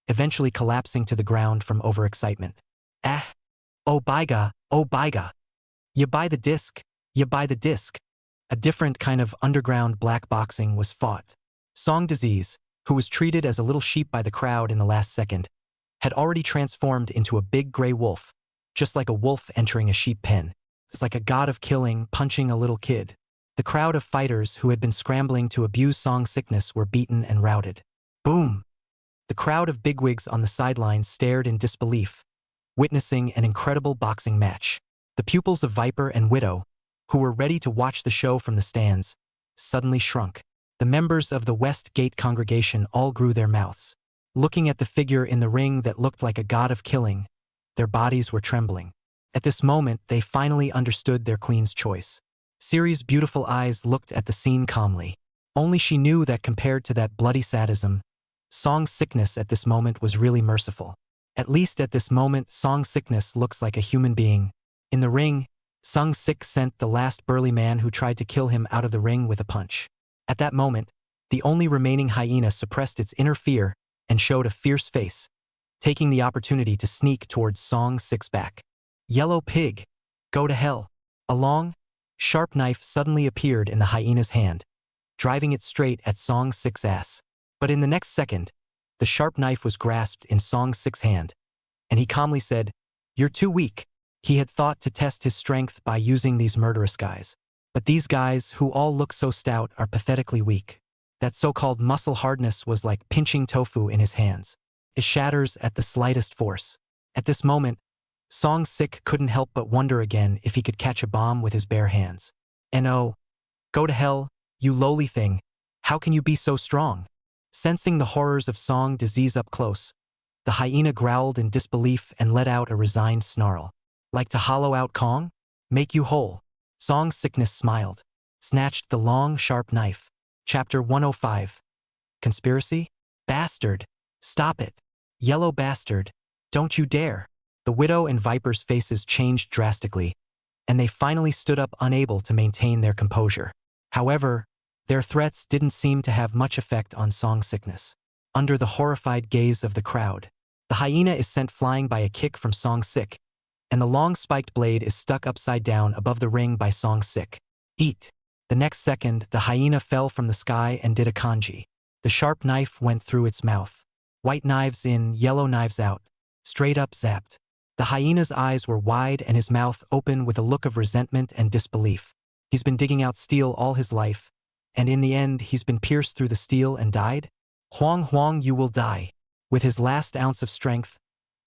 eventually collapsing to the ground from overexcitement. Ah! Oh byga! Oh byga! You buy the disc! You buy the disc! A different kind of underground black boxing was fought. Song Disease, who was treated as a little sheep by the crowd in the last second, had already transformed into a big gray wolf, just like a wolf entering a sheep pen. It's like a god of killing punching a little kid. The crowd of fighters who had been scrambling to abuse Song Sickness were beaten and routed. Boom! The crowd of bigwigs on the sidelines stared in disbelief, witnessing an incredible boxing match. The pupils of Viper and Widow, who were ready to watch the show from the stands, suddenly shrunk. The members of the West Gate congregation all grew their mouths. Looking at the figure in the ring that looked like a god of killing, their bodies were trembling. At this moment, they finally understood their queen's choice. Siri's beautiful eyes looked at the scene calmly. Only she knew that compared to that bloody sadism, Song Sickness at this moment was really merciful. At least at this moment, Song Sickness looks like a human being. In the ring, Song Sick sent the last burly man who tried to kill him out of the ring with a punch. At that moment, the only remaining hyena suppressed its inner fear and showed a fierce face, taking the opportunity to sneak towards Song Sick's back. Yellow pig! Go to hell! A long, sharp knife suddenly appeared in the hyena's hand, driving it straight at Song Sick's ass. But in the next second, the sharp knife was grasped in Song Sick's hand, and he calmly said, "You're too weak." He had thought to test his strength by using these murderous guys. But these guys, who all look so stout, are pathetically weak. That so-called muscle hardness was like pinching tofu in his hands. It shatters at the slightest force. At this moment, Song-sik couldn't help but wonder again if he could catch a bomb with his bare hands. And oh, go to hell, you lowly thing. How can you be so strong? Sensing the horrors of Song disease up close, the hyena growled in disbelief and let out a resigned snarl. Like to hollow out Kong? Make you whole. Song's sickness smiled, snatched the long, sharp knife. Chapter 105. Conspiracy? Bastard. Stop it. Yellow bastard. Don't you dare. The widow and Viper's faces changed drastically, and they finally stood up unable to maintain their composure. However, their threats didn't seem to have much effect on Song's sickness. Under the horrified gaze of the crowd, the hyena is sent flying by a kick from Song-sik, and the long spiked blade is stuck upside down above the ring by Song-sik. Eat! The next second, the hyena fell from the sky and did a kanji. The sharp knife went through its mouth. White knives in, yellow knives out. Straight up zapped. The hyena's eyes were wide and his mouth open with a look of resentment and disbelief. He's been digging out steel all his life, and in the end he's been pierced through the steel and died? Huang Huang, you will die. With his last ounce of strength,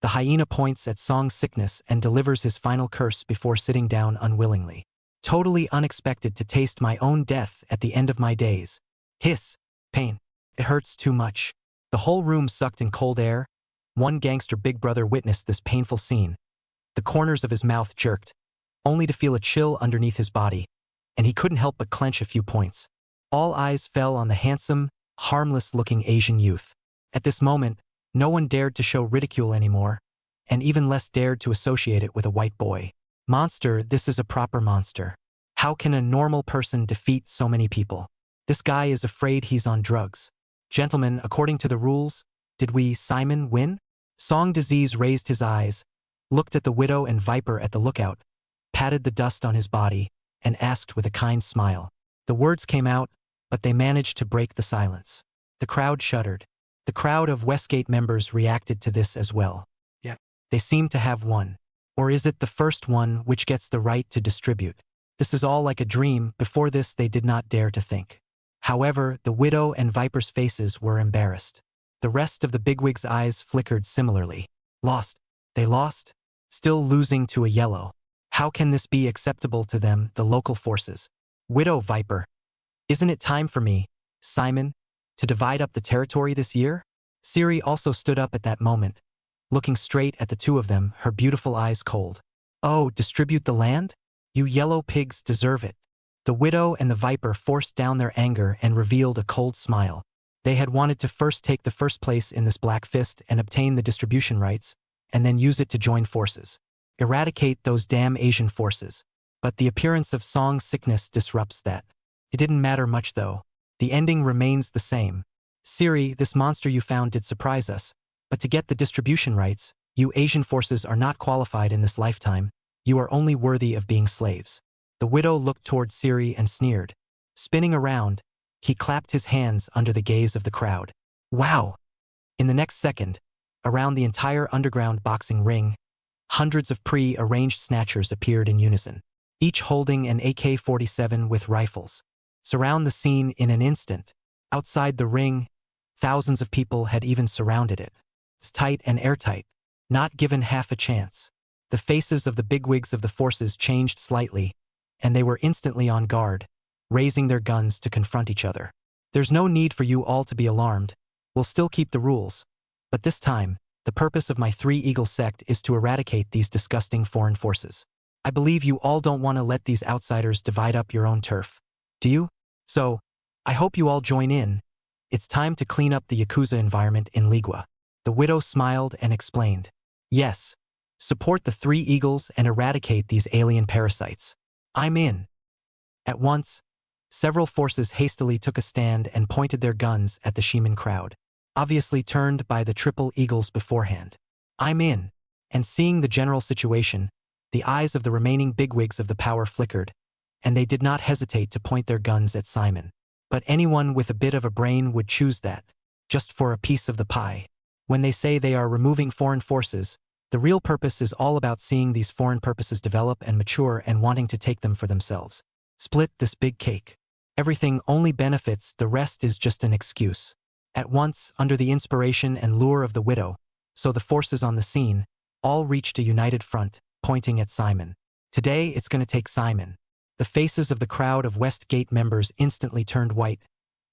the hyena points at Song's sickness and delivers his final curse before sitting down unwillingly. Totally unexpected to taste my own death at the end of my days. Hiss. Pain. It hurts too much. The whole room sucked in cold air. One gangster big brother witnessed this painful scene. The corners of his mouth jerked, only to feel a chill underneath his body, and he couldn't help but clench a few points. All eyes fell on the handsome, harmless-looking Asian youth. At this moment, no one dared to show ridicule anymore, and even less dared to associate it with a white boy. Monster, this is a proper monster. How can a normal person defeat so many people? This guy is afraid he's on drugs. Gentlemen, according to the rules, did we, Simon, win? Song Disease raised his eyes, looked at the widow and Viper at the lookout, patted the dust on his body, and asked with a kind smile. The words came out, but they managed to break the silence. The crowd shuddered. The crowd of Westgate members reacted to this as well. Yeah. They seem to have won. Or is it the first one which gets the right to distribute? This is all like a dream. Before this they did not dare to think. However, the widow and Viper's faces were embarrassed. The rest of the bigwig's eyes flickered similarly. Lost. They lost? Still losing to a yellow. How can this be acceptable to them, the local forces? Widow Viper. Isn't it time for me, Simon, to divide up the territory this year? Siri also stood up at that moment, looking straight at the two of them, her beautiful eyes cold. Oh, distribute the land? You yellow pigs deserve it. The widow and the Viper forced down their anger and revealed a cold smile. They had wanted to first take the first place in this black fist and obtain the distribution rights, and then use it to join forces. Eradicate those damn Asian forces. But the appearance of Song's sickness disrupts that. It didn't matter much though. The ending remains the same. Siri, this monster you found did surprise us, but to get the distribution rights, you Asian forces are not qualified in this lifetime. You are only worthy of being slaves. The widow looked toward Siri and sneered. Spinning around, he clapped his hands under the gaze of the crowd. Wow! In the next second, around the entire underground boxing ring, hundreds of pre-arranged snatchers appeared in unison, each holding an AK-47 with rifles. Surround the scene in an instant. Outside the ring, thousands of people had even surrounded it. It's tight and airtight, not given half a chance. The faces of the bigwigs of the forces changed slightly, and they were instantly on guard, raising their guns to confront each other. There's no need for you all to be alarmed. We'll still keep the rules. But this time, the purpose of my Three Eagle sect is to eradicate these disgusting foreign forces. I believe you all don't want to let these outsiders divide up your own turf. Do you? So, I hope you all join in. It's time to clean up the Yakuza environment in Ligua. The widow smiled and explained. Yes. Support the Three Eagles and eradicate these alien parasites. I'm in. At once, several forces hastily took a stand and pointed their guns at the Shiman crowd, obviously turned by the Triple Eagles beforehand. I'm in. And seeing the general situation, the eyes of the remaining bigwigs of the power flickered, and they did not hesitate to point their guns at Simon. But anyone with a bit of a brain would choose that, just for a piece of the pie. When they say they are removing foreign forces, the real purpose is all about seeing these foreign purposes develop and mature and wanting to take them for themselves. Split this big cake. Everything only benefits, the rest is just an excuse. At once, under the inspiration and lure of the widow, so the forces on the scene, all reached a united front, pointing at Simon. Today, it's going to take Simon. The faces of the crowd of Westgate members instantly turned white,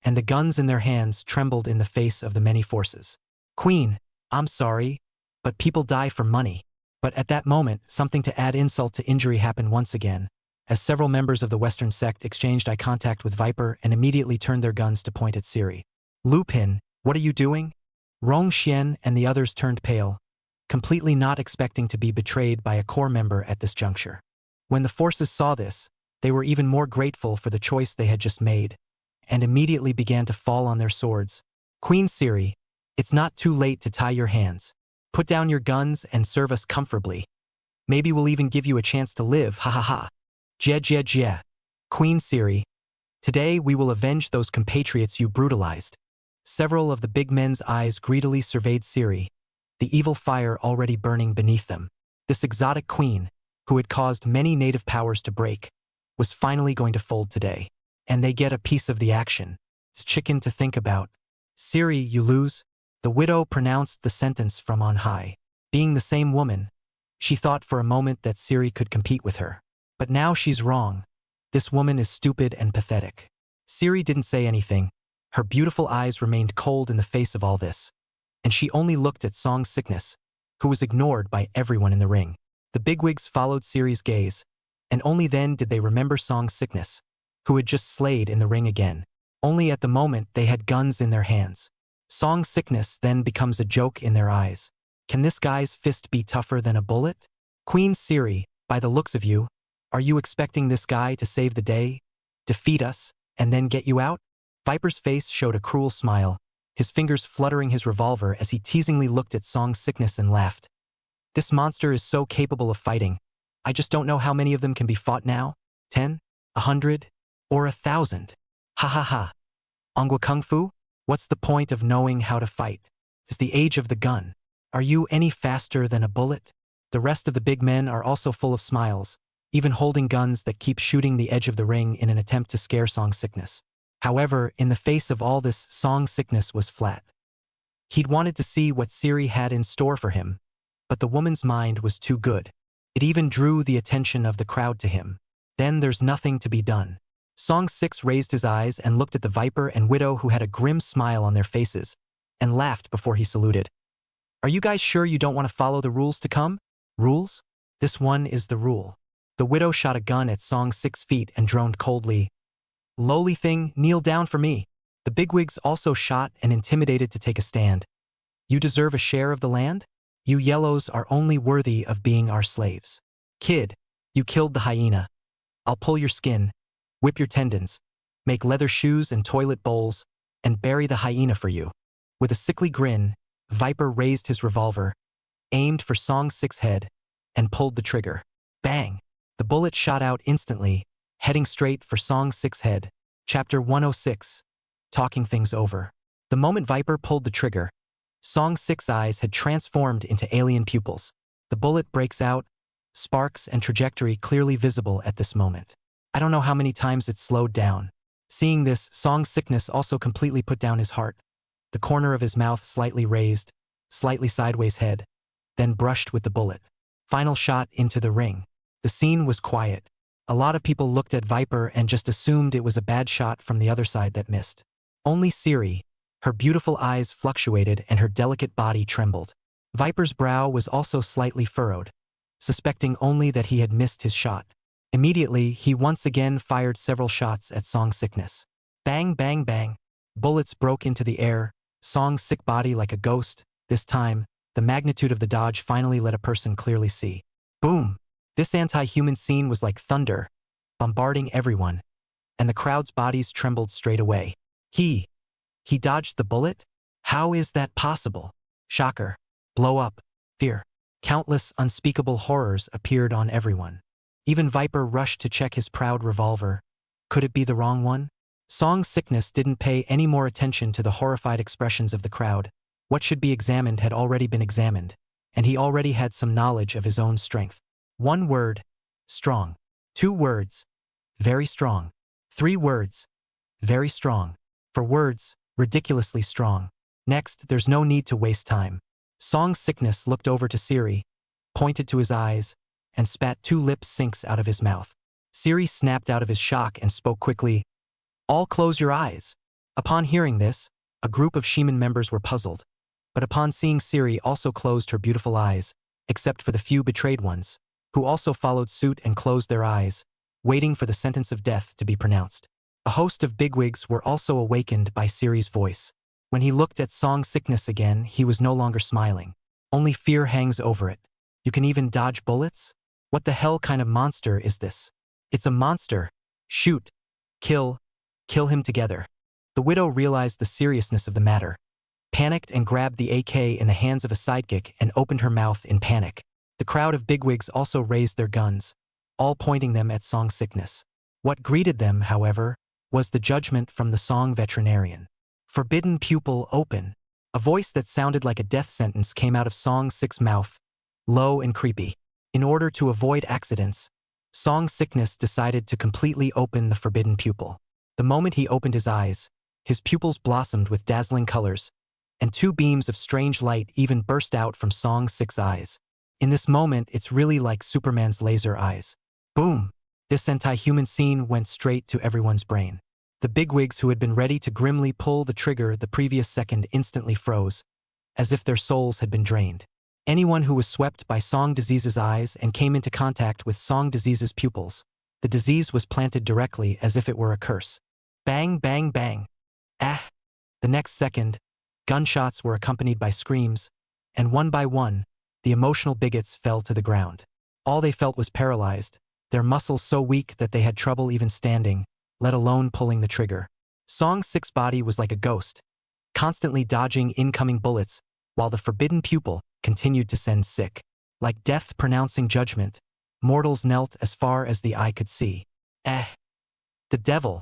and the guns in their hands trembled in the face of the many forces. Queen, I'm sorry, but people die for money. But at that moment, something to add insult to injury happened once again, as several members of the Western sect exchanged eye contact with Viper and immediately turned their guns to point at Siri. Lupin, what are you doing? Rong Xian and the others turned pale, completely not expecting to be betrayed by a core member at this juncture. When the forces saw this, they were even more grateful for the choice they had just made, and immediately began to fall on their swords. Queen Siri, it's not too late to tie your hands. Put down your guns and serve us comfortably. Maybe we'll even give you a chance to live, ha ha ha. Jie jie jie. Queen Siri, today we will avenge those compatriots you brutalized. Several of the big men's eyes greedily surveyed Siri, the evil fire already burning beneath them. This exotic queen, who had caused many native powers to break, was finally going to fold today. And they get a piece of the action. It's chicken to think about. Siri, you lose. The widow pronounced the sentence from on high. Being the same woman, she thought for a moment that Siri could compete with her. But now she's wrong. This woman is stupid and pathetic. Siri didn't say anything. Her beautiful eyes remained cold in the face of all this. And she only looked at Song Sickness, who was ignored by everyone in the ring. The bigwigs followed Siri's gaze, and only then did they remember Song Sickness, who had just slayed in the ring again. Only at the moment they had guns in their hands. Song Sickness then becomes a joke in their eyes. Can this guy's fist be tougher than a bullet? Queen Siri, by the looks of you, are you expecting this guy to save the day, defeat us, and then get you out? Viper's face showed a cruel smile, his fingers fluttering his revolver as he teasingly looked at Song Sickness and laughed. This monster is so capable of fighting. I just don't know how many of them can be fought now. 10? 100? Or 1,000? Ha ha ha. Ongwa Kung Fu? What's the point of knowing how to fight? It's the age of the gun. Are you any faster than a bullet? The rest of the big men are also full of smiles, even holding guns that keep shooting the edge of the ring in an attempt to scare Song Sickness. However, in the face of all this, Song Sickness was flat. He'd wanted to see what Siri had in store for him, but the woman's mind was too good. It even drew the attention of the crowd to him. Then there's nothing to be done. Song Six raised his eyes and looked at the Viper and Widow, who had a grim smile on their faces, and laughed before he saluted. Are you guys sure you don't want to follow the rules to come? Rules? This one is the rule. The Widow shot a gun at Song 6 feet and droned coldly. Lowly thing, kneel down for me. The bigwigs also shot and intimidated to take a stand. You deserve a share of the land? You yellows are only worthy of being our slaves. Kid, you killed the hyena. I'll pull your skin, whip your tendons, make leather shoes and toilet bowls, and bury the hyena for you. With a sickly grin, Viper raised his revolver, aimed for Song 6's head, and pulled the trigger. Bang! The bullet shot out instantly, heading straight for Song 6's head. Chapter 106. Talking things over. The moment Viper pulled the trigger, Song 6's eyes had transformed into alien pupils. The bullet breaks out, sparks and trajectory clearly visible at this moment. I don't know how many times it slowed down. Seeing this, Song Sickness also completely put down his heart. The corner of his mouth slightly raised, slightly sideways head, then brushed with the bullet. Final shot into the ring. The scene was quiet. A lot of people looked at Viper and just assumed it was a bad shot from the other side that missed. Only Siri, her beautiful eyes fluctuated and her delicate body trembled. Viper's brow was also slightly furrowed, suspecting only that he had missed his shot. Immediately, he once again fired several shots at Song Sickness. Bang, bang, bang. Bullets broke into the air, Song's sick body like a ghost. This time, the magnitude of the dodge finally let a person clearly see. Boom! This anti-human scene was like thunder, bombarding everyone, and the crowd's bodies trembled straight away. He dodged the bullet? How is that possible? Shocker. Blow up. Fear. Countless unspeakable horrors appeared on everyone. Even Viper rushed to check his proud revolver. Could it be the wrong one? Song Sickness didn't pay any more attention to the horrified expressions of the crowd. What should be examined had already been examined, and he already had some knowledge of his own strength. 1 word, strong. 2 words, very strong. 3 words, very strong. For words, ridiculously strong. Next, there's no need to waste time. Song Sickness looked over to Siri, pointed to his eyes, and spat 2 lip syncs out of his mouth. Siri snapped out of his shock and spoke quickly, "All close your eyes." Upon hearing this, a group of Shemin members were puzzled, but upon seeing Siri also closed her beautiful eyes, except for the few betrayed ones, who also followed suit and closed their eyes, waiting for the sentence of death to be pronounced. A host of bigwigs were also awakened by Siri's voice. When he looked at Song Sickness again, he was no longer smiling. Only fear hangs over it. You can even dodge bullets? What the hell kind of monster is this? It's a monster. Shoot. Kill him together. The widow realized the seriousness of the matter, panicked and grabbed the AK in the hands of a sidekick and opened her mouth in panic. The crowd of bigwigs also raised their guns, all pointing them at Song Sickness. What greeted them, however, was the judgment from the Song veterinarian. Forbidden pupil open. A voice that sounded like a death sentence came out of Song Sick's mouth, low and creepy. In order to avoid accidents, Song Sickness decided to completely open the forbidden pupil. The moment he opened his eyes, his pupils blossomed with dazzling colors, and 2 beams of strange light even burst out from Song Sick's eyes. In this moment, it's really like Superman's laser eyes. Boom! This anti-human scene went straight to everyone's brain. The bigwigs who had been ready to grimly pull the trigger the previous second instantly froze, as if their souls had been drained. Anyone who was swept by Song Disease's eyes and came into contact with Song Disease's pupils, the disease was planted directly as if it were a curse. Bang, bang, bang. Ah! The next second, gunshots were accompanied by screams, and one by one, the emotional bigots fell to the ground. All they felt was paralyzed, their muscles so weak that they had trouble even standing, let alone pulling the trigger. Song Sick's body was like a ghost, constantly dodging incoming bullets, while the forbidden pupil continued to send sick. Like death pronouncing judgment, mortals knelt as far as the eye could see. The devil.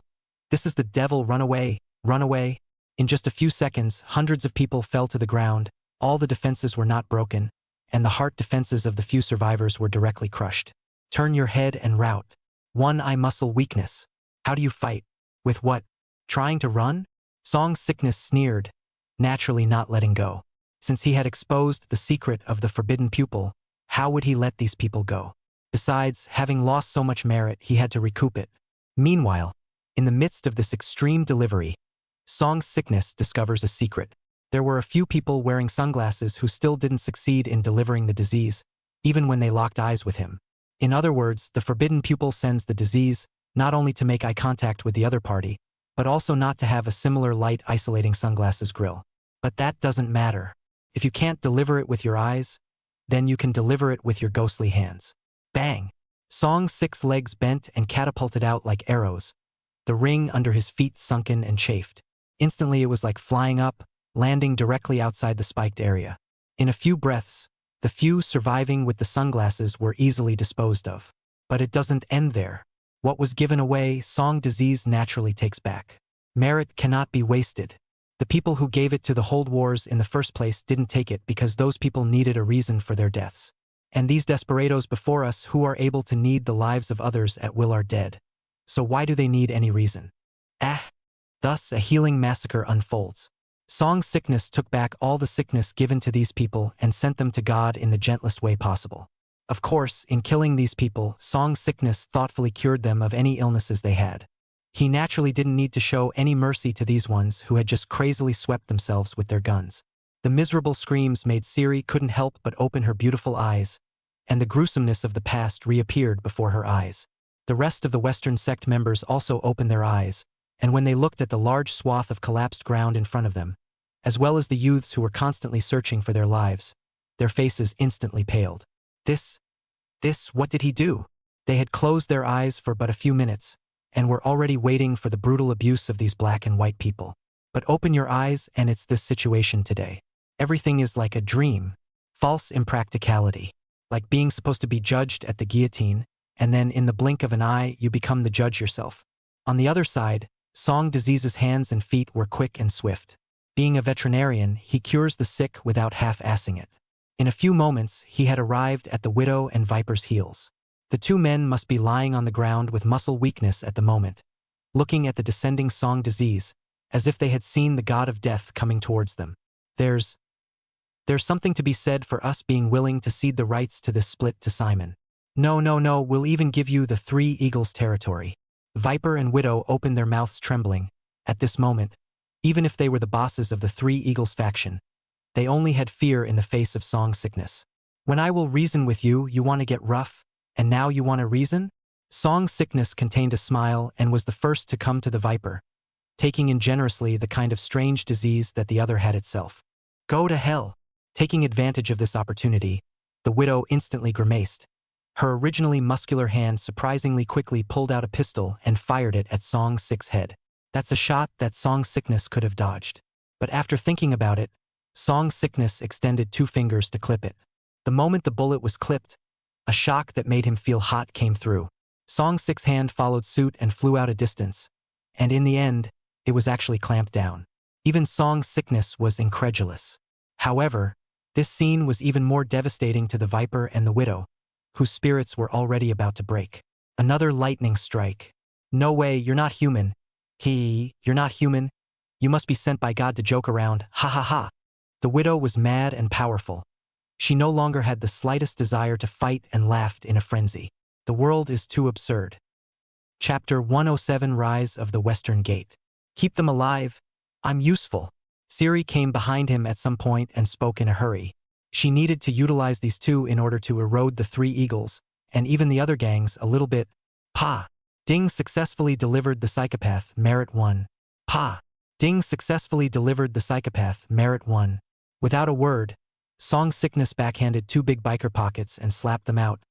This is the devil, run away, run away. In just a few seconds, hundreds of people fell to the ground, all the defenses were not broken, and the heart defenses of the few survivors were directly crushed. Turn your head and rout. One eye muscle weakness. How do you fight? With what? Trying to run? Song Sickness sneered, naturally not letting go. Since he had exposed the secret of the forbidden pupil, how would he let these people go? Besides, having lost so much merit, he had to recoup it. Meanwhile, in the midst of this extreme delivery, Song Sickness discovers a secret. There were a few people wearing sunglasses who still didn't succeed in delivering the disease, even when they locked eyes with him. In other words, the forbidden pupil sends the disease, not only to make eye contact with the other party, but also not to have a similar light isolating sunglasses grill. But that doesn't matter. If you can't deliver it with your eyes, then you can deliver it with your ghostly hands. Bang! Song Sick's legs bent and catapulted out like arrows, the ring under his feet sunken and chafed. Instantly it was like flying up, landing directly outside the spiked area. In a few breaths, the few surviving with the sunglasses were easily disposed of. But it doesn't end there. What was given away, Song Disease naturally takes back. Merit cannot be wasted. The people who gave it to the Hold Wars in the first place didn't take it because those people needed a reason for their deaths. And these desperados before us who are able to need the lives of others at will are dead. So why do they need any reason? Thus a healing massacre unfolds. Song Sickness took back all the sickness given to these people and sent them to God in the gentlest way possible. Of course, in killing these people, Song Sickness thoughtfully cured them of any illnesses they had. He naturally didn't need to show any mercy to these ones who had just crazily swept themselves with their guns. The miserable screams made Siri couldn't help but open her beautiful eyes, and the gruesomeness of the past reappeared before her eyes. The rest of the Western sect members also opened their eyes, and when they looked at the large swath of collapsed ground in front of them, as well as the youths who were constantly searching for their lives, their faces instantly paled. What did he do? They had closed their eyes for but a few minutes, and were already waiting for the brutal abuse of these black and white people. But open your eyes and it's this situation today. Everything is like a dream, false impracticality, like being supposed to be judged at the guillotine, and then in the blink of an eye you become the judge yourself. On the other side, Song Disease's hands and feet were quick and swift. Being a veterinarian, he cures the sick without half-assing it. In a few moments, he had arrived at the widow and Viper's heels. The two men must be lying on the ground with muscle weakness at the moment, looking at the descending Song disease, as if they had seen the god of death coming towards them. There's something to be said for us being willing to cede the rights to this split to Simon. No, we'll even give you the Three Eagles territory. Viper and Widow opened their mouths trembling. At this moment, even if they were the bosses of the Three Eagles faction, they only had fear in the face of Song sickness. When I will reason with you, you want to get rough, and now you want to reason? Song sickness contained a smile and was the first to come to the Viper, taking in generously the kind of strange disease that the other had itself. Go to hell. Taking advantage of this opportunity, the Widow instantly grimaced. Her originally muscular hand surprisingly quickly pulled out a pistol and fired it at Song Sick's head. That's a shot that Song Sickness could have dodged. But after thinking about it, Song Sickness extended 2 fingers to clip it. The moment the bullet was clipped, a shock that made him feel hot came through. Song Sick's hand followed suit and flew out a distance. And in the end, it was actually clamped down. Even Song Sickness was incredulous. However, this scene was even more devastating to the Viper and the Widow, whose spirits were already about to break. Another lightning strike. No way, you're not human. You're not human. You must be sent by God to joke around, ha ha ha. The Widow was mad and powerful. She no longer had the slightest desire to fight and laughed in a frenzy. The world is too absurd. Chapter 107 Rise of the Western Gate. Keep them alive. I'm useful. Siri came behind him at some point and spoke in a hurry. She needed to utilize these two in order to erode the Three Eagles, and even the other gangs a little bit. Pa. Ding successfully delivered the psychopath, Merit 1. Pa. Ding successfully delivered the psychopath, Merit 1. Without a word, Song Sickness backhanded 2 big biker pockets and slapped them out,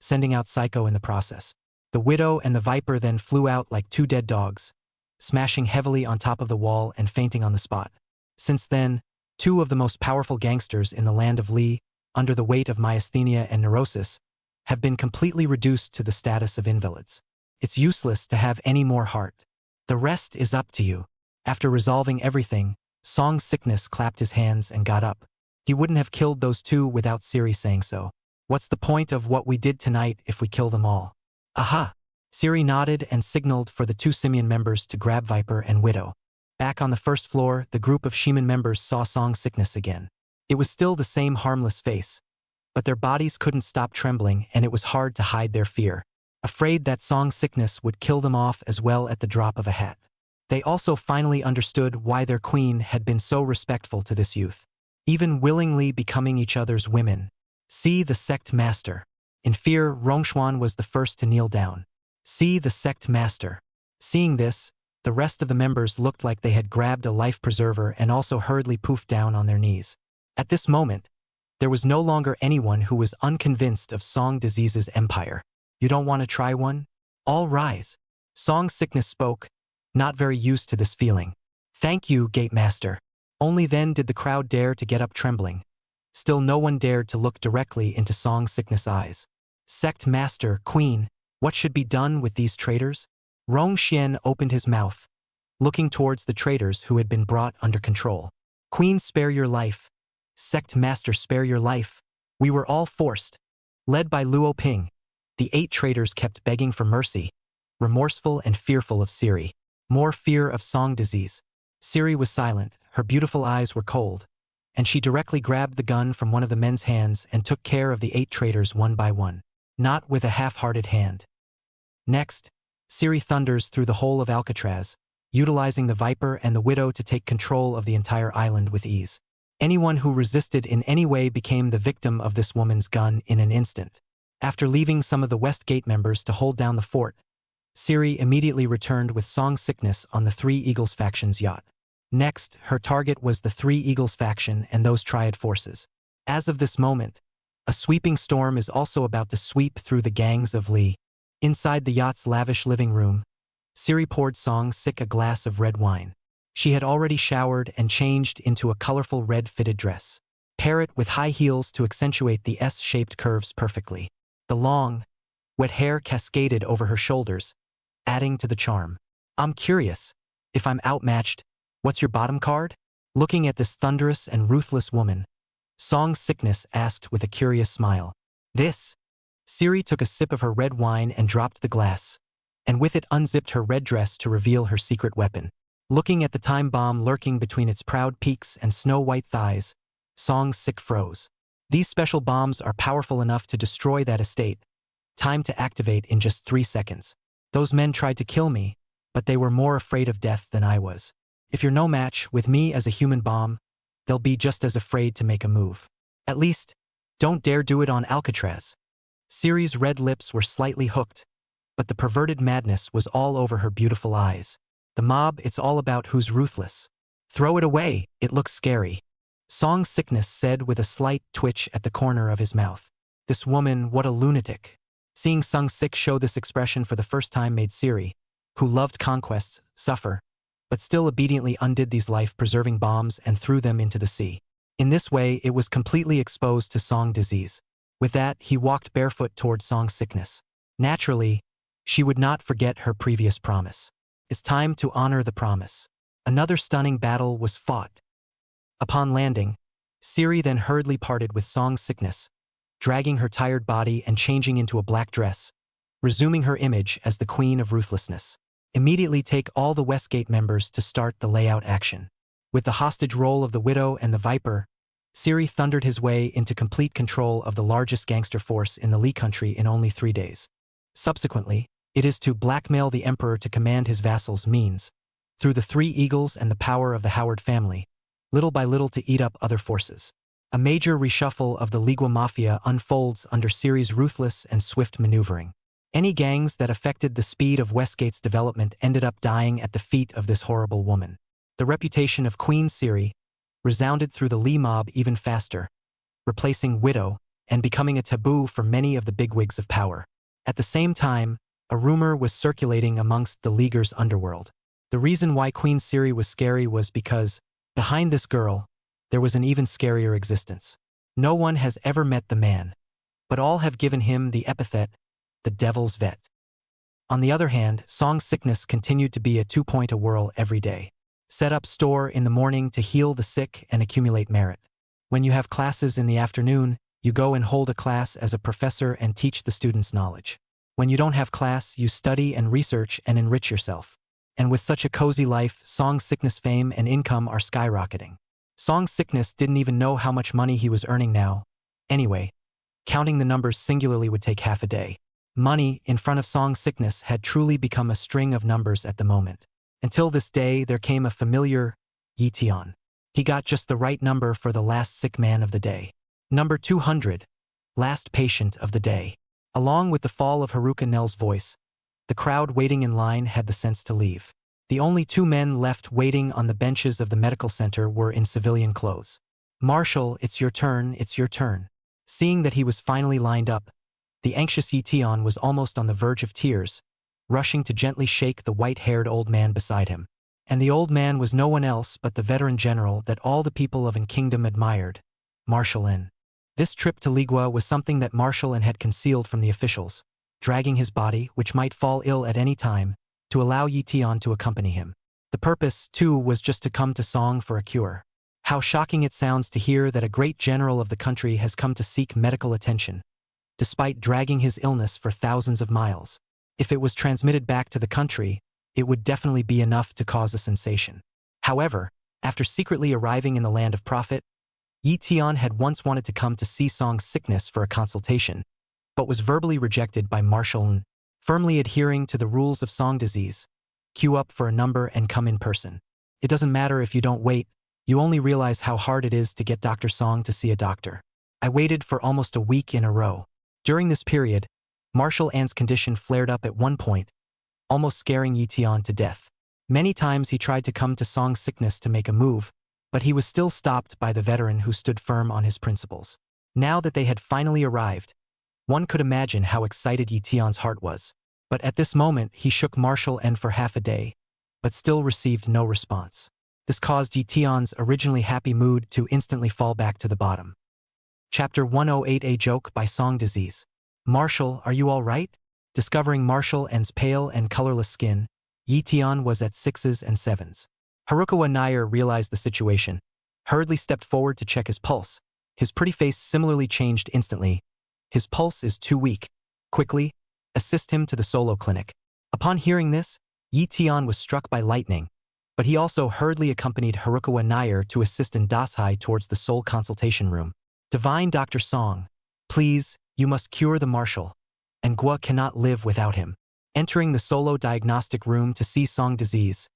sending out Psycho in the process. The Widow and the Viper then flew out like 2 dead dogs, smashing heavily on top of the wall and fainting on the spot. Since then, 2 of the most powerful gangsters in the land of Lee, under the weight of myasthenia and neurosis, have been completely reduced to the status of invalids. It's useless to have any more heart. The rest is up to you. After resolving everything, Song Sickness clapped his hands and got up. He wouldn't have killed those 2 without Siri saying so. What's the point of what we did tonight if we kill them all? Aha! Siri nodded and signaled for the 2 Simian members to grab Viper and Widow. Back on the first floor, the group of Shaman members saw Song Sickness again. It was still the same harmless face, but their bodies couldn't stop trembling and it was hard to hide their fear, afraid that Song Sickness would kill them off as well at the drop of a hat. They also finally understood why their queen had been so respectful to this youth, even willingly becoming each other's women. See the sect master. In fear, Rongshuan was the first to kneel down. See the sect master. Seeing this, the rest of the members looked like they had grabbed a life preserver and also hurriedly poofed down on their knees. At this moment, there was no longer anyone who was unconvinced of Song Disease's empire. You don't want to try one? All rise. Song Sickness spoke, not very used to this feeling. Thank you, Gate Master. Only then did the crowd dare to get up trembling. Still no one dared to look directly into Song Sickness' eyes. Sect Master, Queen, what should be done with these traitors? Rong Xian opened his mouth, looking towards the traitors who had been brought under control. Queen, spare your life. Sect Master, spare your life. We were all forced. Led by Luo Ping, the 8 traitors kept begging for mercy, remorseful and fearful of Siri. More fear of Song Disease. Siri was silent, her beautiful eyes were cold, and she directly grabbed the gun from one of the men's hands and took care of the 8 traitors one by one, not with a half-hearted hand. Next, Siri thunders through the whole of Alcatraz, utilizing the Viper and the Widow to take control of the entire island with ease. Anyone who resisted in any way became the victim of this woman's gun in an instant. After leaving some of the West Gate members to hold down the fort, Siri immediately returned with Song Sickness on the Three Eagles faction's yacht. Next, her target was the Three Eagles faction and those Triad forces. As of this moment, a sweeping storm is also about to sweep through the gangs of Lee. Inside the yacht's lavish living room, Siri poured Song Sick a glass of red wine. She had already showered and changed into a colorful red fitted dress. Pair it with high heels to accentuate the S-shaped curves perfectly. The long, wet hair cascaded over her shoulders, adding to the charm. I'm curious. If I'm outmatched, what's your bottom card? Looking at this thunderous and ruthless woman, Song Sickness asked with a curious smile. This. Siri took a sip of her red wine and dropped the glass, and with it unzipped her red dress to reveal her secret weapon. Looking at the time bomb lurking between its proud peaks and snow-white thighs, Song Sik froze. These special bombs are powerful enough to destroy that estate. Time to activate in just 3 seconds. Those men tried to kill me, but they were more afraid of death than I was. If you're no match with me as a human bomb, they'll be just as afraid to make a move. At least, don't dare do it on Alcatraz. Siri's red lips were slightly hooked, but the perverted madness was all over her beautiful eyes. The mob, it's all about who's ruthless. Throw it away, it looks scary. Song Sickness said with a slight twitch at the corner of his mouth. This woman, what a lunatic. Seeing Sung Sik show this expression for the first time made Siri, who loved conquests, suffer, but still obediently undid these life-preserving bombs and threw them into the sea. In this way, it was completely exposed to Song disease. With that, he walked barefoot toward Song Sickness. Naturally, she would not forget her previous promise. It's time to honor the promise. Another stunning battle was fought. Upon landing, Siri then hurriedly parted with Song Sickness, dragging her tired body and changing into a black dress, resuming her image as the Queen of Ruthlessness. Immediately take all the Westgate members to start the layout action. With the hostage role of the Widow and the Viper, Siri thundered his way into complete control of the largest gangster force in the Lee country in only 3 days. Subsequently, it is to blackmail the Emperor to command his vassals means, through the 3 eagles and the power of the Howard family, little by little to eat up other forces. A major reshuffle of the Ligua Mafia unfolds under Siri's ruthless and swift maneuvering. Any gangs that affected the speed of Westgate's development ended up dying at the feet of this horrible woman. The reputation of Queen Siri resounded through the Lee mob even faster, replacing Widow and becoming a taboo for many of the bigwigs of power. At the same time, a rumor was circulating amongst the Leaguer's underworld. The reason why Queen Siri was scary was because, behind this girl, there was an even scarier existence. No one has ever met the man, but all have given him the epithet, the Devil's Vet. On the other hand, Song Sickness continued to be a 2-point a whirl every day. Set up store in the morning to heal the sick and accumulate merit. When you have classes in the afternoon, you go and hold a class as a professor and teach the students knowledge. When you don't have class, you study and research and enrich yourself. And with such a cozy life, Song Sickness fame and income are skyrocketing. Song Sickness didn't even know how much money he was earning now. Anyway, counting the numbers singularly would take half a day. Money, in front of Song Sickness, had truly become a string of numbers at the moment. Until this day, there came a familiar Yi-Tian. He got just the right number for the last sick man of the day. Number 200, last patient of the day. Along with the fall of Haruka Nell's voice, the crowd waiting in line had the sense to leave. The only 2 men left waiting on the benches of the medical center were in civilian clothes. Marshal, it's your turn, it's your turn. Seeing that he was finally lined up, the anxious Yi-Tian was almost on the verge of tears, rushing to gently shake the white-haired old man beside him. And the old man was no one else but the veteran general that all the people of An Kingdom admired, Marshal N. This trip to Ligua was something that Marshal N had concealed from the officials, dragging his body, which might fall ill at any time, to allow Yi-Tian to accompany him. The purpose, too, was just to come to Song for a cure. How shocking it sounds to hear that a great general of the country has come to seek medical attention, despite dragging his illness for thousands of miles. If it was transmitted back to the country, it would definitely be enough to cause a sensation. However, after secretly arriving in the land of profit, Yi-Tian had once wanted to come to see Song Sickness for a consultation, but was verbally rejected by Marshal N, firmly adhering to the rules of Song disease. Queue up for a number and come in person. It doesn't matter if you don't wait, you only realize how hard it is to get Dr. Song to see a doctor. I waited for almost a week in a row. During this period, Marshal N's condition flared up at one point, almost scaring Yi-Tian to death. Many times he tried to come to Song Sickness to make a move, but he was still stopped by the veteran who stood firm on his principles. Now that they had finally arrived, one could imagine how excited Yi-Tian's heart was. But at this moment, he shook Marshal N for half a day, but still received no response. This caused Yi-Tian's originally happy mood to instantly fall back to the bottom. Chapter 108, A Joke by Song Disease. Marshal, are you all right? Discovering Marshal N's pale and colorless skin, Yi-Tian was at 6s and 7s. Haruka Nair realized the situation, hurriedly stepped forward to check his pulse. His pretty face similarly changed instantly. His pulse is too weak. Quickly, assist him to the solo clinic. Upon hearing this, Yi Tian was struck by lightning, but he also hurriedly accompanied Harukawa Nair to assist in Dashai towards the soul consultation room. Divine Dr. Song, please, you must cure the marshal. And Gua cannot live without him. Entering the solo diagnostic room to see Song disease,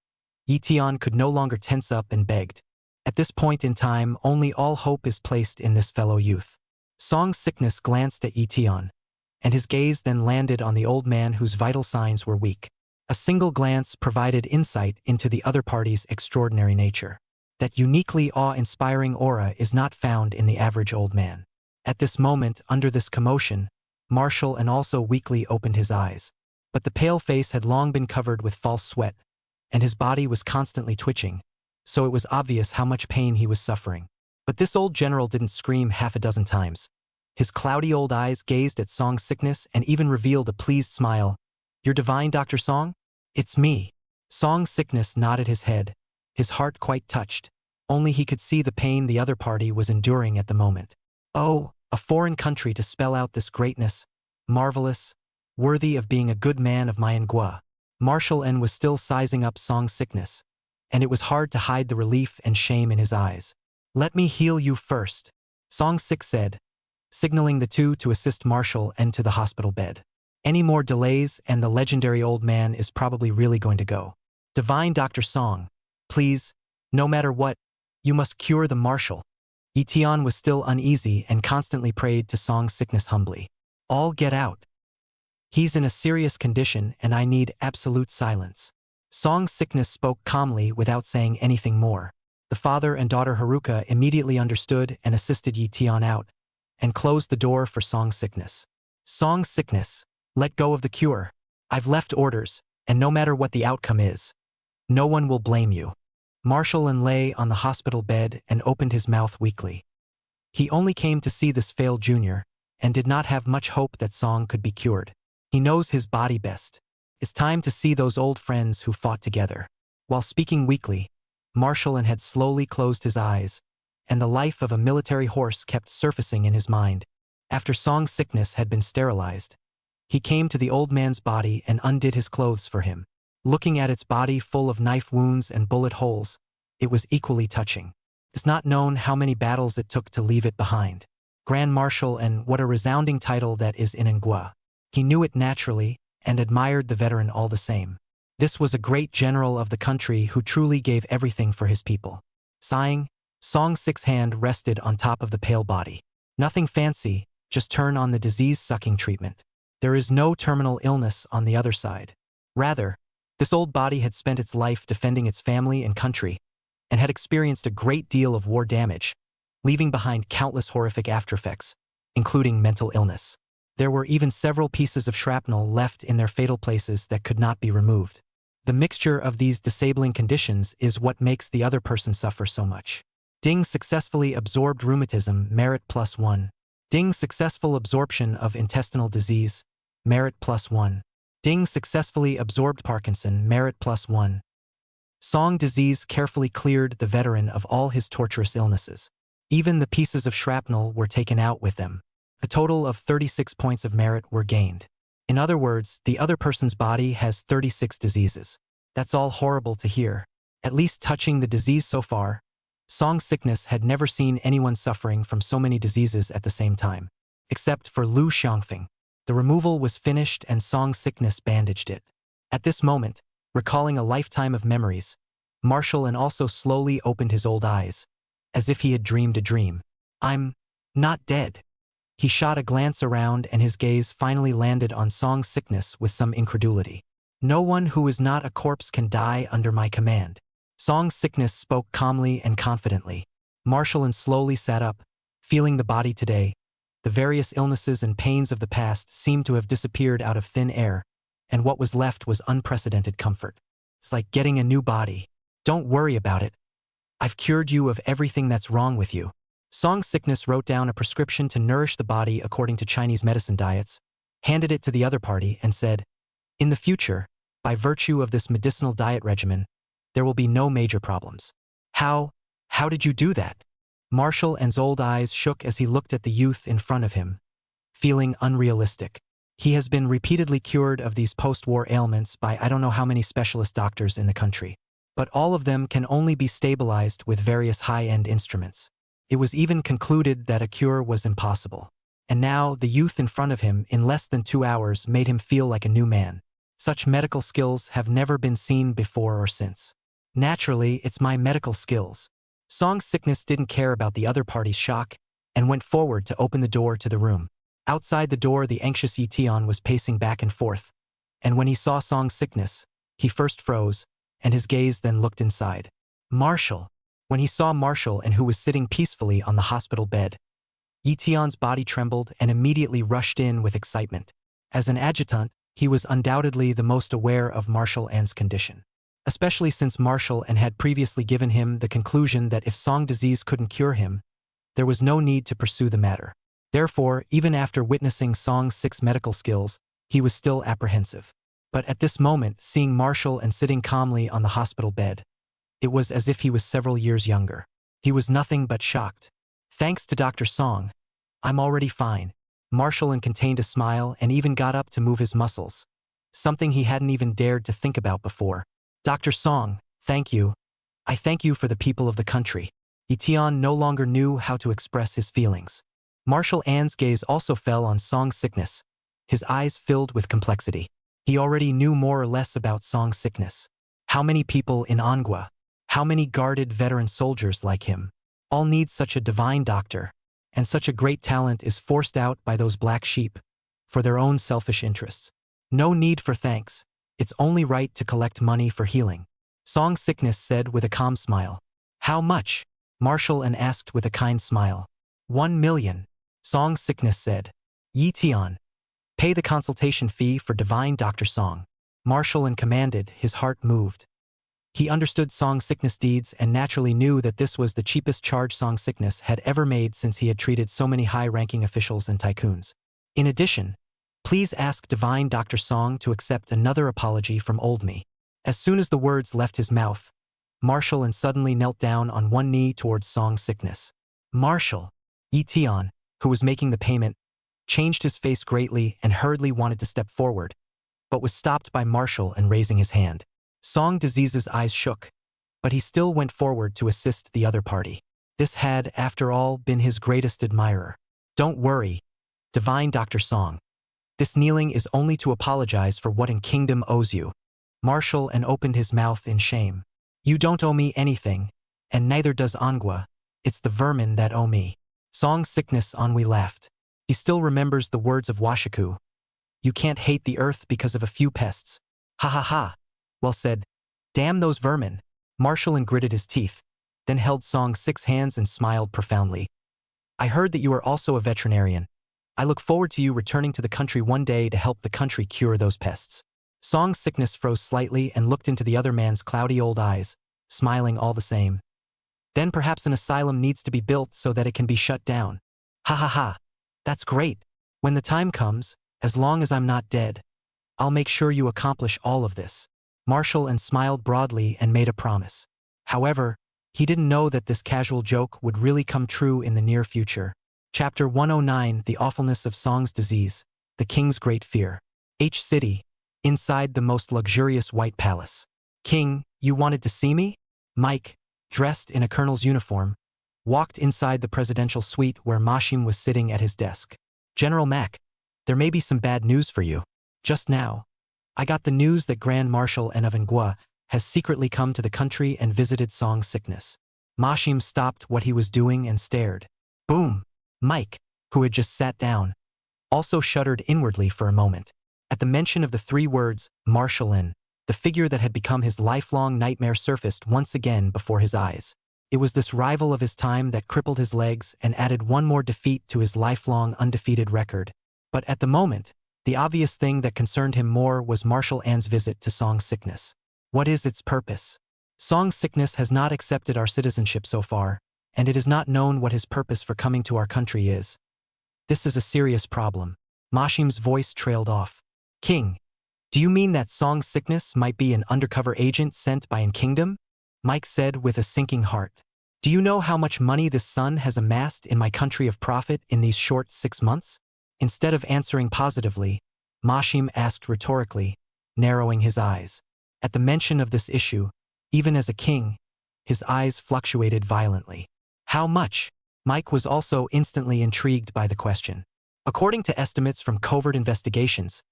Yi Tian could no longer tense up and begged. At this point in time, only all hope is placed in this fellow youth. Song's sickness glanced at Yi Tian, and his gaze then landed on the old man whose vital signs were weak. A single glance provided insight into the other party's extraordinary nature. That uniquely awe-inspiring aura is not found in the average old man. At this moment, under this commotion, Marshall and also weakly opened his eyes. But the pale face had long been covered with false sweat, and his body was constantly twitching, so it was obvious how much pain he was suffering. But this old general didn't scream half a dozen times. His cloudy old eyes gazed at Song's sickness and even revealed a pleased smile. "You're divine, Dr. Song? It's me." Song's sickness nodded his head, his heart quite touched. Only he could see the pain the other party was enduring at the moment. Oh, a foreign country to spell out this greatness, marvelous, worthy of being a good man of Gua. Marshall N was still sizing up Song's sickness, and it was hard to hide the relief and shame in his eyes. "Let me heal you first," Song Sik said, signaling the two to assist Marshall N to the hospital bed. Any more delays and the legendary old man is probably really going to go. "Divine Dr. Song, please, no matter what, you must cure the marshal." Yi Tian was still uneasy and constantly prayed to Song's sickness humbly. "All get out. He's in a serious condition and I need absolute silence." Song's sickness spoke calmly without saying anything more. The father and daughter Haruka immediately understood and assisted Yi Tian out, and closed the door for Song's sickness. "Song's sickness, let go of the cure. I've left orders, and no matter what the outcome is, no one will blame you." Marshall N lay on the hospital bed and opened his mouth weakly. He only came to see this failed junior, and did not have much hope that Song could be cured. He knows his body best. It's time to see those old friends who fought together. While speaking weakly, Marshall N had slowly closed his eyes, and the life of a military horse kept surfacing in his mind. After Song's sickness had been sterilized, he came to the old man's body and undid his clothes for him. Looking at its body full of knife wounds and bullet holes, it was equally touching. It's not known how many battles it took to leave it behind. Grand Marshal, and what a resounding title that is in Ngwa. He knew it naturally, and admired the veteran all the same. This was a great general of the country who truly gave everything for his people. Sighing, Song Sik's hand rested on top of the pale body. "Nothing fancy, just turn on the disease-sucking treatment. There is no terminal illness on the other side. Rather, this old body had spent its life defending its family and country, and had experienced a great deal of war damage, leaving behind countless horrific aftereffects, including mental illness. There were even several pieces of shrapnel left in their fatal places that could not be removed. The mixture of these disabling conditions is what makes the other person suffer so much." Ding successfully absorbed rheumatism, merit +1. Ding successful absorption of intestinal disease, merit +1. Ding successfully absorbed Parkinson, merit +1. Song disease carefully cleared the veteran of all his torturous illnesses. Even the pieces of shrapnel were taken out with them. A total of 36 points of merit were gained. In other words, the other person's body has 36 diseases. That's all horrible to hear. At least touching the disease so far, Song's sickness had never seen anyone suffering from so many diseases at the same time. Except for Lu Xiangfeng. The removal was finished and Song's sickness bandaged it. At this moment, recalling a lifetime of memories, Marshall and also slowly opened his old eyes, as if he had dreamed a dream. "I'm not dead." He shot a glance around and his gaze finally landed on Song's sickness with some incredulity. "No one who is not a corpse can die under my command." Song's sickness spoke calmly and confidently. Marshall and slowly sat up, feeling the body today. The various illnesses and pains of the past seemed to have disappeared out of thin air, and what was left was unprecedented comfort. "It's like getting a new body. Don't worry about it. I've cured you of everything that's wrong with you." Song's sickness wrote down a prescription to nourish the body according to Chinese medicine diets, handed it to the other party, and said, "In the future, by virtue of this medicinal diet regimen, there will be no major problems." How did you do that?" Marshall N's old eyes shook as he looked at the youth in front of him, feeling unrealistic. He has been repeatedly cured of these post-war ailments by I don't know how many specialist doctors in the country. But all of them can only be stabilized with various high-end instruments. It was even concluded that a cure was impossible. And now, the youth in front of him, in less than 2 hours, made him feel like a new man. Such medical skills have never been seen before or since. Naturally, it's my medical skills. Song Sickness didn't care about the other party's shock and went forward to open the door to the room. Outside the door, the anxious Yi Tian was pacing back and forth, and when he saw Song Sickness, he first froze, and his gaze then looked inside. Marshall. When he saw Marshall and who was sitting peacefully on the hospital bed, Yi Tian's body trembled and immediately rushed in with excitement. As an adjutant, he was undoubtedly the most aware of Marshall An's condition. Especially since Marshall An had previously given him the conclusion that if Song disease couldn't cure him, there was no need to pursue the matter. Therefore, even after witnessing Song's 6 medical skills, he was still apprehensive. But at this moment, seeing Marshall An sitting calmly on the hospital bed, it was as if he was several years younger. He was nothing but shocked. Thanks to Dr. Song, I'm already fine. Marshall An contained a smile and even got up to move his muscles, something he hadn't even dared to think about before. Dr. Song, thank you. I thank you for the people of the country. Yi Tian no longer knew how to express his feelings. Marshall An's gaze also fell on Song Sickness, his eyes filled with complexity. He already knew more or less about Song Sickness. How many people in Manhwa, how many guarded veteran soldiers like him, all need such a divine doctor, and such a great talent is forced out by those black sheep, for their own selfish interests. No need for thanks. It's only right to collect money for healing. Song Sickness said with a calm smile. How much? Marshall An asked with a kind smile. 1 million. Song Sickness said. Yi Tian. Pay the consultation fee for divine Dr. Song. Marshall An commanded, his heart moved. He understood Song Sickness deeds and naturally knew that this was the cheapest charge Song Sickness had ever made since he had treated so many high-ranking officials and tycoons. In addition, please ask divine Dr. Song to accept another apology from old me. As soon as the words left his mouth, Marshall An suddenly knelt down on one knee towards Song Sickness. Marshall. Yi Tian, who was making the payment, changed his face greatly and hurriedly wanted to step forward, but was stopped by Marshall An raising his hand. Song Disease's eyes shook, but he still went forward to assist the other party. This had, after all, been his greatest admirer. Don't worry, divine Dr. Song. This kneeling is only to apologize for what An Kingdom owes you. Marshall An opened his mouth in shame. You don't owe me anything, and neither does Manhwa. It's the vermin that owe me. Song Sickness Anhui laughed. He still remembers the words of Washiku. You can't hate the earth because of a few pests. Ha ha ha. Well said. Damn those vermin. Marshall An gritted his teeth, then held Song 6 hands and smiled profoundly. I heard that you are also a veterinarian. I look forward to you returning to the country one day to help the country cure those pests. Song Sickness froze slightly and looked into the other man's cloudy old eyes, smiling all the same. Then perhaps an asylum needs to be built so that it can be shut down. Ha ha ha. That's great. When the time comes, as long as I'm not dead, I'll make sure you accomplish all of this. Marshall An smiled broadly and made a promise. However, he didn't know that this casual joke would really come true in the near future. Chapter 109, The Awfulness of Song's Disease, The King's Great Fear. H City, inside the most luxurious white palace. King, you wanted to see me? Mike, dressed in a colonel's uniform, walked inside the presidential suite where Mashim was sitting at his desk. General Mac, there may be some bad news for you. Just now, I got the news that Grand Marshal An of Manhwa has secretly come to the country and visited Song Sickness. Mashim stopped what he was doing and stared. Boom! Mike, who had just sat down, also shuddered inwardly for a moment. At the mention of the 3 words, Marshal An, the figure that had become his lifelong nightmare surfaced once again before his eyes. It was this rival of his time that crippled his legs and added one more defeat to his lifelong undefeated record. But at the moment, the obvious thing that concerned him more was Marshal An's visit to Song Sickness. What is its purpose? Song Sickness has not accepted our citizenship so far, and it is not known what his purpose for coming to our country is. This is a serious problem. Mashim's voice trailed off. King, do you mean that Song Sickness might be an undercover agent sent by An Kingdom? Mike said with a sinking heart. Do you know how much money this son has amassed in my country of profit in these short 6 months? Instead of answering positively, Mashim asked rhetorically, narrowing his eyes. At the mention of this issue, even as a king, his eyes fluctuated violently. How much? Mike was also instantly intrigued by the question. According to estimates from covert investigations,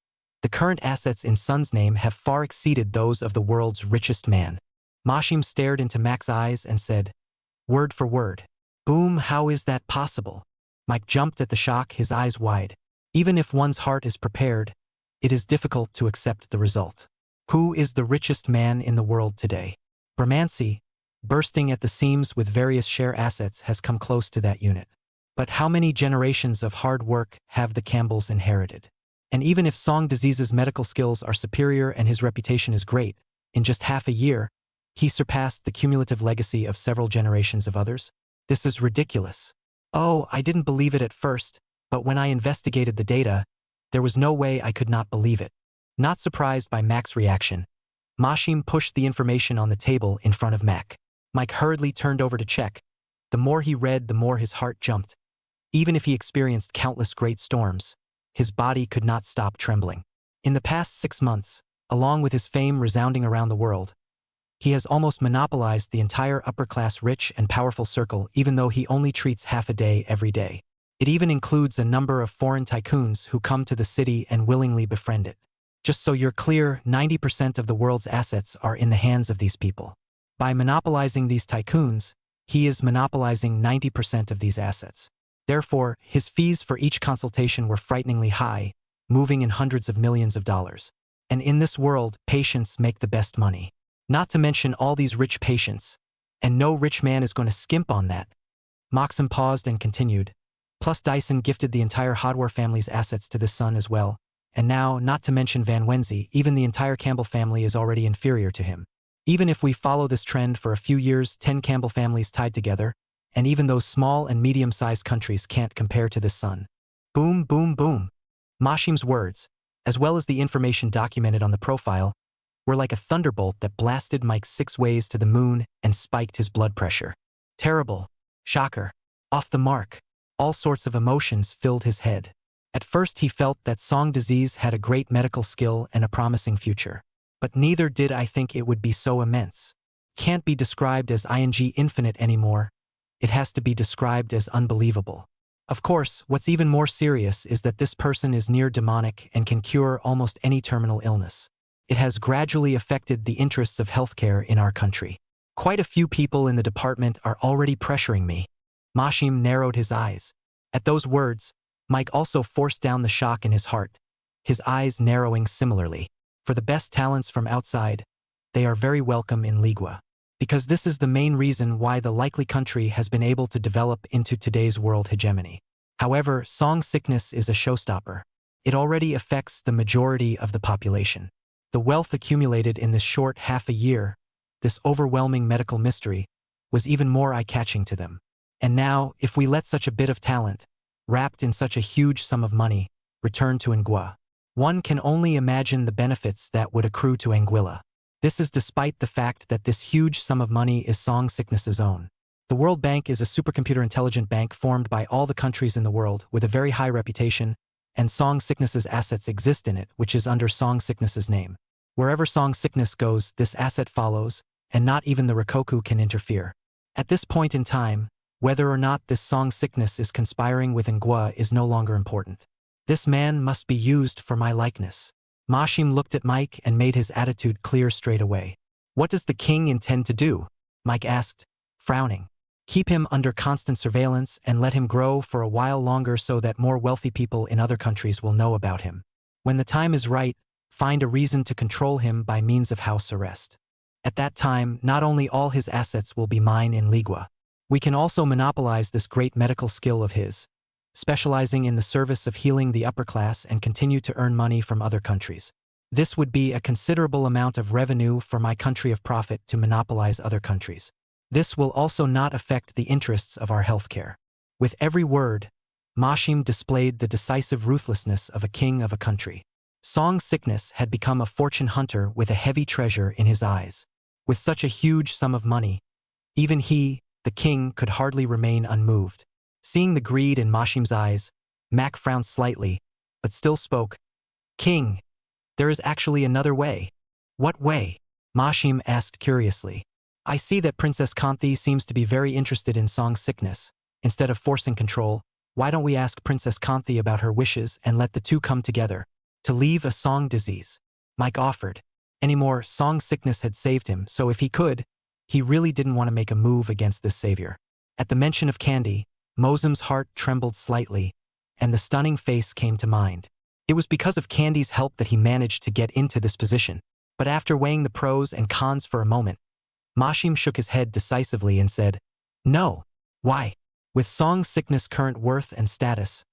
the current assets in Sun's name have far exceeded those of the world's richest man. Mashim stared into Mac's eyes and said, word for word, "Boom, how is that possible?" Mike jumped at the shock, his eyes wide. Even if one's heart is prepared, it is difficult to accept the result. Who is the richest man in the world today? Brahmancy, bursting at the seams with various share assets, has come close to that unit. But how many generations of hard work have the Campbells inherited? And even if Song Disease's medical skills are superior and his reputation is great, in just half a year, he surpassed the cumulative legacy of several generations of others? This is ridiculous. Oh, I didn't believe it at first, but when I investigated the data, there was no way I could not believe it. Not surprised by Mac's reaction, Mashim pushed the information on the table in front of Mac. Mike hurriedly turned over to check. The more he read, the more his heart jumped. Even if he experienced countless great storms, his body could not stop trembling. In the past 6 months, along with his fame resounding around the world, he has almost monopolized the entire upper-class rich and powerful circle, even though he only treats half a day every day. It even includes a number of foreign tycoons who come to the city and willingly befriend it. Just so you're clear, 90% of the world's assets are in the hands of these people. By monopolizing these tycoons, he is monopolizing 90% of these assets. Therefore, his fees for each consultation were frighteningly high, moving in hundreds of millions of dollars. And in this world, patients make the best money. Not to mention all these rich patients. And no rich man is going to skimp on that. Moxham paused and continued. Plus Dyson gifted the entire Hodwar family's assets to this son as well. And now, not to mention Van Wenzy, even the entire Campbell family is already inferior to him. Even if we follow this trend for a few years, 10 Campbell families tied together, and even those small and medium-sized countries can't compare to this son. Boom, boom, boom. Mashim's words, as well as the information documented on the profile, were like a thunderbolt that blasted Mike 6 ways to the moon and spiked his blood pressure. Terrible. Shocker. Off the mark. All sorts of emotions filled his head. At first he felt that Song Disease had a great medical skill and a promising future. But neither did I think it would be so immense. Can't be described as infinite anymore. It has to be described as unbelievable. Of course, what's even more serious is that this person is near demonic and can cure almost any terminal illness. It has gradually affected the interests of healthcare in our country. Quite a few people in the department are already pressuring me. Mashim narrowed his eyes. At those words, Mike also forced down the shock in his heart, his eyes narrowing similarly. For the best talents from outside, they are very welcome in Ligua. Because this is the main reason why the likely country has been able to develop into today's world hegemony. However, song sickness is a showstopper. It already affects the majority of the population. The wealth accumulated in this short half a year, this overwhelming medical mystery, was even more eye-catching to them. And now, if we let such a bit of talent, wrapped in such a huge sum of money, return to Anguilla, one can only imagine the benefits that would accrue to Anguilla. This is despite the fact that this huge sum of money is Song Sickness's own. The World Bank is a supercomputer intelligent bank formed by all the countries in the world with a very high reputation, and Song Sickness's assets exist in it, which is under Song Sickness's name. Wherever Song Sickness goes, this asset follows, and not even the Rikoku can interfere. At this point in time, whether or not this Song Sickness is conspiring with Anguilla is no longer important. This man must be used for my likeness. Mashim looked at Mike and made his attitude clear straight away. What does the king intend to do? Mike asked, frowning. Keep him under constant surveillance and let him grow for a while longer so that more wealthy people in other countries will know about him. When the time is right, find a reason to control him by means of house arrest. At that time, not only all his assets will be mine in Ligua. We can also monopolize this great medical skill of his, specializing in the service of healing the upper class and continue to earn money from other countries. This would be a considerable amount of revenue for my country of profit to monopolize other countries. This will also not affect the interests of our healthcare. With every word, Mashim displayed the decisive ruthlessness of a king of a country. Song Sickness had become a fortune hunter with a heavy treasure in his eyes. With such a huge sum of money, even he, the king, could hardly remain unmoved. Seeing the greed in Mashim's eyes, Mac frowned slightly, but still spoke. King, there is actually another way. What way? Mashim asked curiously. I see that Princess Kanthi seems to be very interested in Song's sickness. Instead of forcing control, why don't we ask Princess Kanthi about her wishes and let the two come together? To leave a Song disease, Mike offered. Anymore, Song's sickness had saved him, so if he could, he really didn't want to make a move against this savior. At the mention of Candy, Mozum's heart trembled slightly, and the stunning face came to mind. It was because of Candy's help that he managed to get into this position. But after weighing the pros and cons for a moment, Mashim shook his head decisively and said, No. Why? With Song's sickness' current worth and status,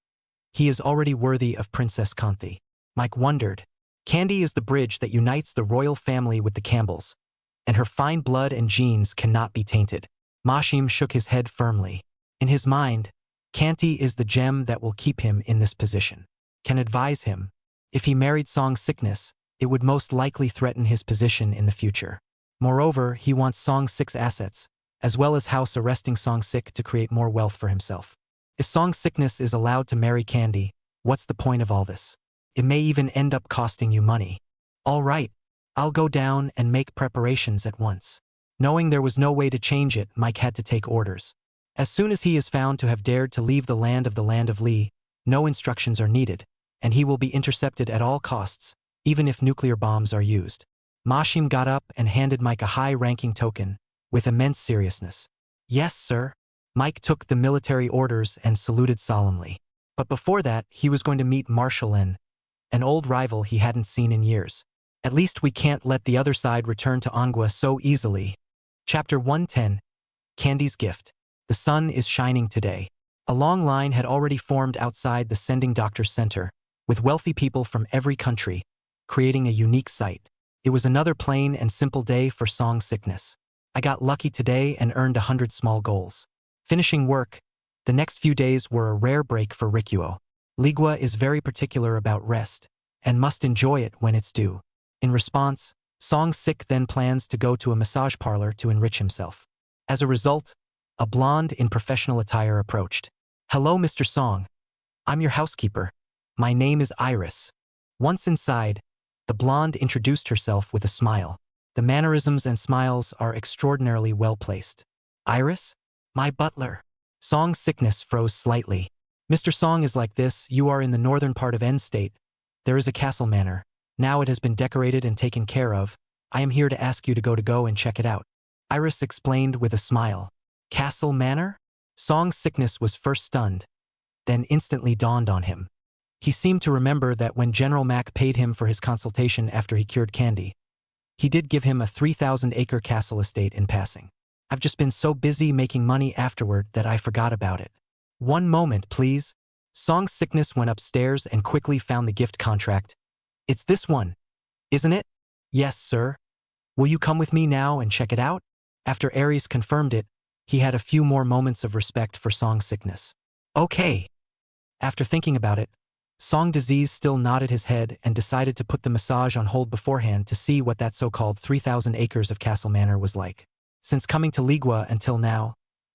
he is already worthy of Princess Kanthi. Mike wondered. Candy is the bridge that unites the royal family with the Campbells, and her fine blood and genes cannot be tainted. Mashim shook his head firmly. In his mind, Kanthi is the gem that will keep him in this position. Can advise him. If he married Song's sickness, it would most likely threaten his position in the future. Moreover, he wants Song's sick's assets, as well as house arresting Song sick to create more wealth for himself. If Song's sickness is allowed to marry Candy, what's the point of all this? It may even end up costing you money. All right, I'll go down and make preparations at once. Knowing there was no way to change it, Mike had to take orders. As soon as he is found to have dared to leave the land of Lee, no instructions are needed, and he will be intercepted at all costs, even if nuclear bombs are used. Mashim got up and handed Mike a high-ranking token, with immense seriousness. Yes, sir. Mike took the military orders and saluted solemnly. But before that, he was going to meet Marshal N, an old rival he hadn't seen in years. At least we can't let the other side return to Manhwa so easily. Chapter 110. Candy's Gift. The sun is shining today. A long line had already formed outside the sending doctor's center, with wealthy people from every country, creating a unique sight. It was another plain and simple day for Song's sickness. I got lucky today and earned 100 small goals. Finishing work, the next few days were a rare break for Rikuo. Ligua is very particular about rest, and must enjoy it when it's due. In response, Song sick then plans to go to a massage parlor to enrich himself. As a result, a blonde in professional attire approached. Hello, Mr. Song. I'm your housekeeper. My name is Iris. Once inside, the blonde introduced herself with a smile. The mannerisms and smiles are extraordinarily well placed. Iris? My butler. Song's sickness froze slightly. Mr. Song is like this. You are in the northern part of N State. There is a castle manor. Now it has been decorated and taken care of. I am here to ask you to go and check it out. Iris explained with a smile. Castle manor? Song's sickness was first stunned, then instantly dawned on him. He seemed to remember that when General Mac paid him for his consultation after he cured Candy, he did give him a 3,000-acre castle estate in passing. I've just been so busy making money afterward that I forgot about it. One moment, please. Song's sickness went upstairs and quickly found the gift contract. It's this one, isn't it? Yes, sir. Will you come with me now and check it out? After Aries confirmed it, he had a few more moments of respect for Song's sickness. Okay. After thinking about it, Song disease still nodded his head and decided to put the massage on hold beforehand to see what that so-called 3,000 acres of Castle Manor was like. Since coming to Ligua until now,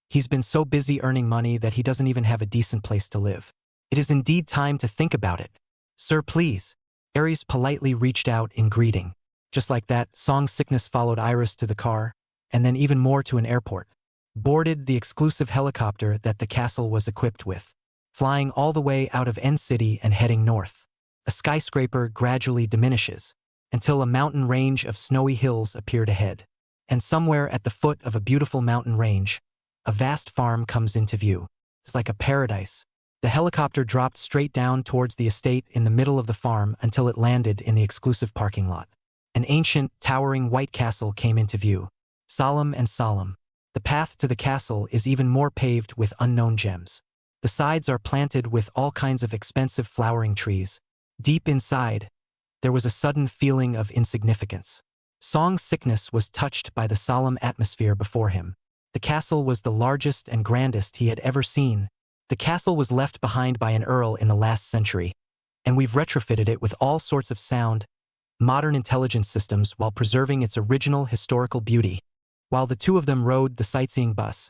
he's been so busy earning money that he doesn't even have a decent place to live. It is indeed time to think about it. Sir, please. Aries politely reached out in greeting. Just like that, Song's sickness followed Iris to the car, and then even more to an airport. Boarded the exclusive helicopter that the castle was equipped with, flying all the way out of N City and heading north. A skyscraper gradually diminishes, until a mountain range of snowy hills appeared ahead. And somewhere at the foot of a beautiful mountain range, a vast farm comes into view. It's like a paradise. The helicopter dropped straight down towards the estate in the middle of the farm until it landed in the exclusive parking lot. An ancient, towering white castle came into view. Solemn and solemn. The path to the castle is even more paved with unknown gems. The sides are planted with all kinds of expensive flowering trees. Deep inside, there was a sudden feeling of insignificance. Song's sickness was touched by the solemn atmosphere before him. The castle was the largest and grandest he had ever seen. The castle was left behind by an earl in the last century, and we've retrofitted it with all sorts of sound, modern intelligence systems while preserving its original historical beauty. While the two of them rode the sightseeing bus,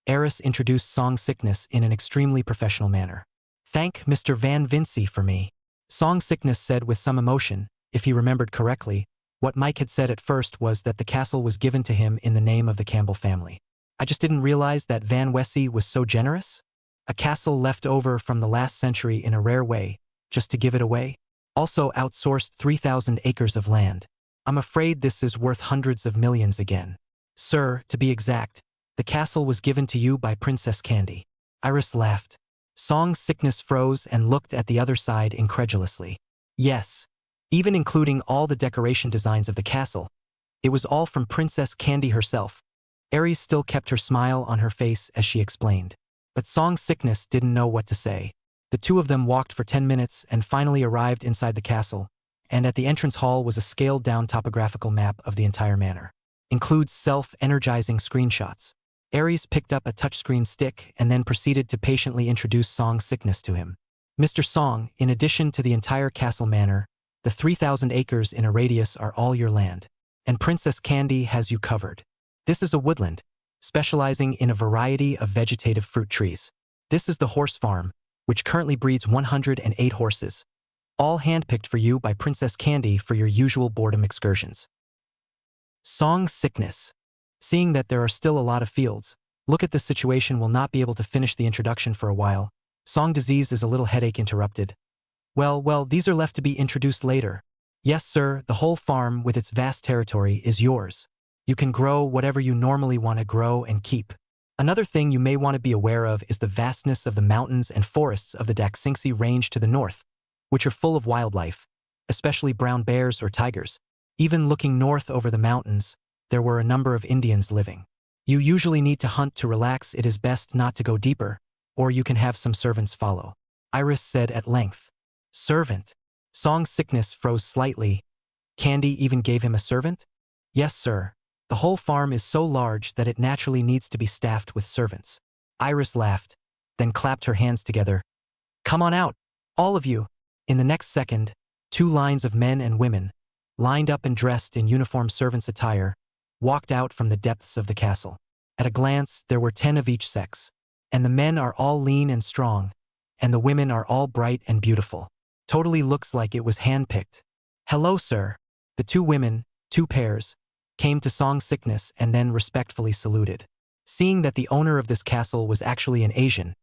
Eris introduced Song's sickness in an extremely professional manner. Thank Mr. Van Vinci for me. Song Sickness said with some emotion, if he remembered correctly. What Mike had said at first was that the castle was given to him in the name of the Campbell family. I just didn't realize that Van Wessey was so generous? A castle left over from the last century in a rare way, just to give it away? Also outsourced 3,000 acres of land. I'm afraid this is worth hundreds of millions again. Sir, to be exact, the castle was given to you by Princess Candy. Iris laughed. Song Sickness froze and looked at the other side incredulously. Yes. Even including all the decoration designs of the castle. It was all from Princess Candy herself. Aries still kept her smile on her face as she explained. But Song Sickness didn't know what to say. The two of them walked for 10 minutes and finally arrived inside the castle, and at the entrance hall was a scaled-down topographical map of the entire manor. Includes self-energizing screenshots. Aries picked up a touchscreen stick and then proceeded to patiently introduce Song Sickness to him. Mr. Song, in addition to the entire castle manor, the 3,000 acres in a radius are all your land, and Princess Candy has you covered. This is a woodland, specializing in a variety of vegetative fruit trees. This is the horse farm, which currently breeds 108 horses, all handpicked for you by Princess Candy for your usual boredom excursions. Song Sickness. Seeing that there are still a lot of fields, look at this situation will not be able to finish the introduction for a while. Song Disease is a little headache interrupted. Well, these are left to be introduced later. Yes, sir, the whole farm with its vast territory is yours. You can grow whatever you normally want to grow and keep. Another thing you may want to be aware of is the vastness of the mountains and forests of the Daxingsi Range to the north, which are full of wildlife, especially brown bears or tigers. Even looking north over the mountains, there were a number of Indians living. You usually need to hunt to relax. It is best not to go deeper, or you can have some servants follow. Iris said at length. Servant. Song Sickness froze slightly. Candy even gave him a servant? Yes, sir. The whole farm is so large that it naturally needs to be staffed with servants. Iris laughed, then clapped her hands together. Come on out, all of you. In the next second, 2 lines of men and women, lined up and dressed in uniform servants' attire, walked out from the depths of the castle. At a glance, there were 10 of each sex, and the men are all lean and strong, and the women are all bright and beautiful. Totally looks like it was handpicked. Hello, sir. The 2 women, 2 pairs, came to Song Sickness and then respectfully saluted. Seeing that the owner of this castle was actually an Asian,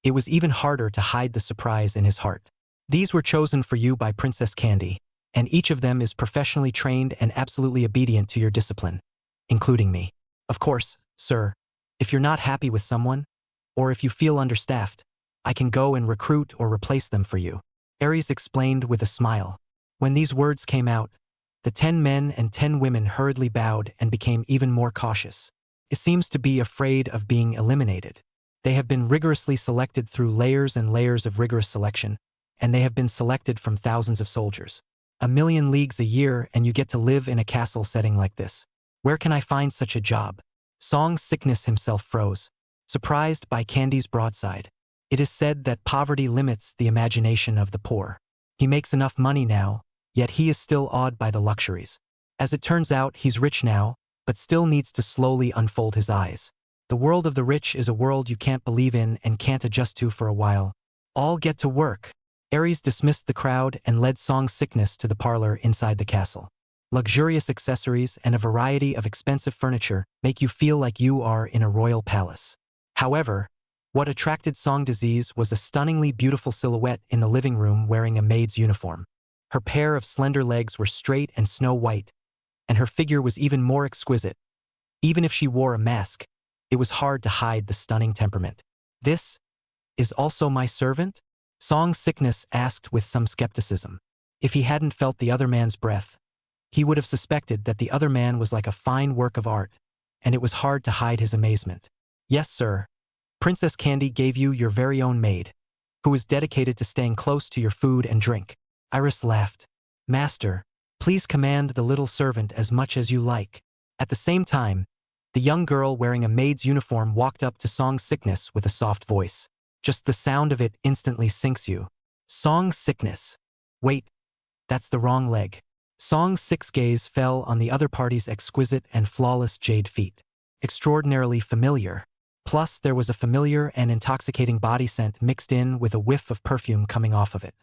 it was even harder to hide the surprise in his heart. These were chosen for you by Princess Candy, and each of them is professionally trained and absolutely obedient to your discipline, including me. Of course, sir, if you're not happy with someone, or if you feel understaffed, I can go and recruit or replace them for you. Aries explained with a smile. When these words came out, the 10 men and 10 women hurriedly bowed and became even more cautious. It seems to be afraid of being eliminated. They have been rigorously selected through layers and layers of rigorous selection, and they have been selected from thousands of soldiers. 1,000,000 leagues a year and you get to live in a castle setting like this. Where can I find such a job? Song Sickness himself froze, surprised by Candy's broadside. It is said that poverty limits the imagination of the poor. He makes enough money now, yet he is still awed by the luxuries. As it turns out, he's rich now, but still needs to slowly unfold his eyes. The world of the rich is a world you can't believe in and can't adjust to for a while. All get to work. Aries dismissed the crowd and led Song Sickness to the parlor inside the castle. Luxurious accessories and a variety of expensive furniture make you feel like you are in a royal palace. However, what attracted Song Disease was a stunningly beautiful silhouette in the living room wearing a maid's uniform. Her pair of slender legs were straight and snow-white, and her figure was even more exquisite. Even if she wore a mask, it was hard to hide the stunning temperament. This is also my servant? Song Sickness asked with some skepticism. If he hadn't felt the other man's breath, he would have suspected that the other man was like a fine work of art, and it was hard to hide his amazement. Yes, sir. Princess Candy gave you your very own maid, who is dedicated to staying close to your food and drink. Iris laughed. Master, please command the little servant as much as you like. At the same time, the young girl wearing a maid's uniform walked up to Song Sickness with a soft voice. Just the sound of it instantly sinks you. Song Sickness. Wait, that's the wrong leg. Song Sick's gaze fell on the other party's exquisite and flawless jade feet. Extraordinarily familiar. Plus, there was a familiar and intoxicating body scent mixed in with a whiff of perfume coming off of it.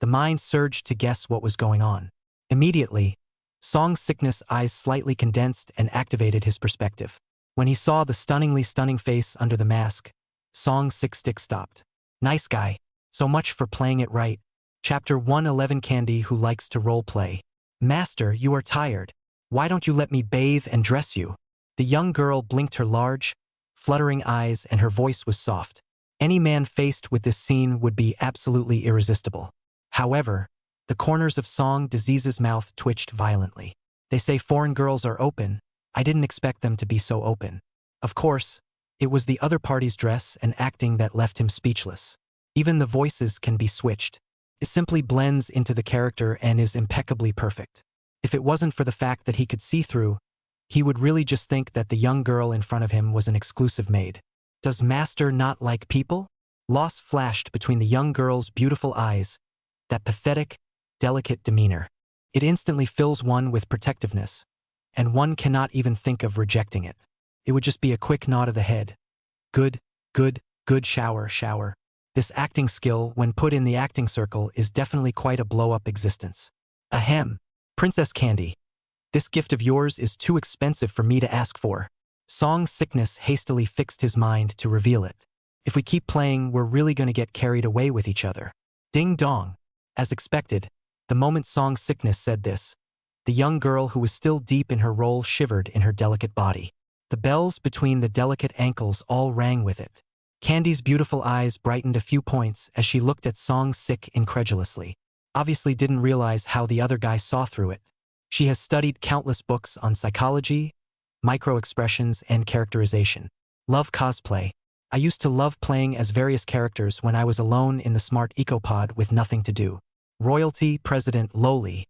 The mind surged to guess what was going on. Immediately, Song Sickness' eyes slightly condensed and activated his perspective. When he saw the stunningly stunning face under the mask, Song Sick stopped. Nice guy. So much for playing it right. Chapter 111 Candy Who Likes to Role Play. Master, you are tired. Why don't you let me bathe and dress you? The young girl blinked her large, fluttering eyes and her voice was soft. Any man faced with this scene would be absolutely irresistible. However, the corners of Song Disease's mouth twitched violently. They say foreign girls are open. I didn't expect them to be so open. Of course, it was the other party's dress and acting that left him speechless. Even the voices can be switched. It simply blends into the character and is impeccably perfect. If it wasn't for the fact that he could see through, he would really just think that the young girl in front of him was an exclusive maid. Does Master not like people? Loss flashed between the young girl's beautiful eyes, that pathetic, delicate demeanor. It instantly fills one with protectiveness, and one cannot even think of rejecting it. It would just be a quick nod of the head. Good, good, good shower. This acting skill, when put in the acting circle, is definitely quite a blow-up existence. Ahem. Princess Candy. This gift of yours is too expensive for me to ask for. Song Sickness hastily fixed his mind to reveal it. If we keep playing, we're really gonna get carried away with each other. Ding dong. As expected, the moment Song Sickness said this, the young girl who was still deep in her role shivered in her delicate body. The bells between the delicate ankles all rang with it. Candy's beautiful eyes brightened a few points as she looked at Song Sick incredulously. Obviously didn't realize how the other guy saw through it. She has studied countless books on psychology, micro-expressions, and characterization. Love cosplay. I used to love playing as various characters when I was alone in the smart ecopod with nothing to do. Royalty, President, Lowly.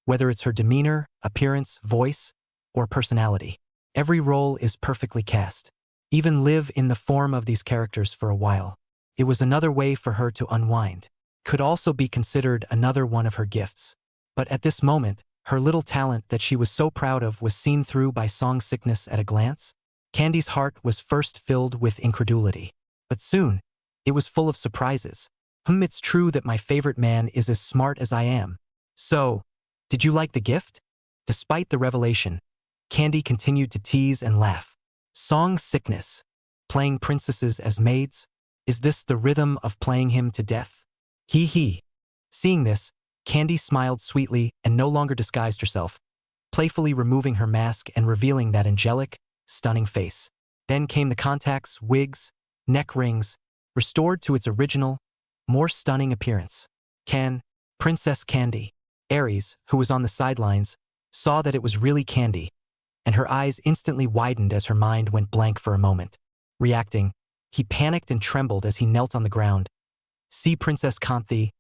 Whether it's her demeanor, appearance, voice, or personality. Every role is perfectly cast. Even live in the form of these characters for a while. It was another way for her to unwind. Could also be considered another one of her gifts. But at this moment, her little talent that she was so proud of was seen through by Song Sickness at a glance. Candy's heart was first filled with incredulity. But soon, it was full of surprises. It's true that my favorite man is as smart as I am. So, did you like the gift? Despite the revelation, Candy continued to tease and laugh. Song Sickness. Playing princesses as maids? Is this the rhythm of playing him to death? Hee. Seeing this, Candy smiled sweetly and no longer disguised herself, playfully removing her mask and revealing that angelic, stunning face. Then came the contacts, wigs, neck rings, restored to its original, more stunning appearance. Princess Candy. Aries, who was on the sidelines, saw that it was really Candy, and her eyes instantly widened as her mind went blank for a moment. Reacting, he panicked and trembled as he knelt on the ground. See, Princess Kanthi,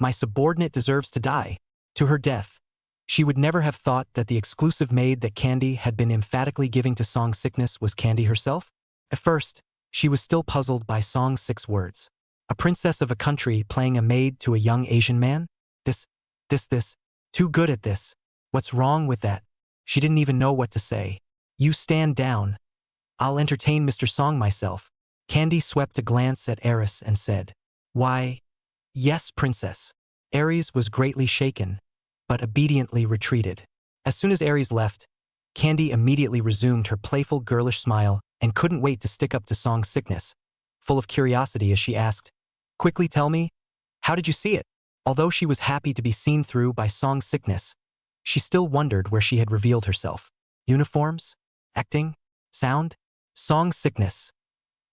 my subordinate deserves to die. To her death. She would never have thought that the exclusive maid that Candy had been emphatically giving to Song Sickness was Candy herself. At first, she was still puzzled by Song Sick's words. A princess of a country playing a maid to a young Asian man? This. Too good at this. What's wrong with that? She didn't even know what to say. You stand down. I'll entertain Mr. Song myself. Candy swept a glance at Aries and said, Why, yes, princess. Aries was greatly shaken, but obediently retreated. As soon as Aries left, Candy immediately resumed her playful girlish smile and couldn't wait to stick up to Song Sickness, full of curiosity as she asked, Quickly tell me, how did you see it? Although she was happy to be seen through by Song Sickness, she still wondered where she had revealed herself. Uniforms? Acting? Sound? Song Sickness.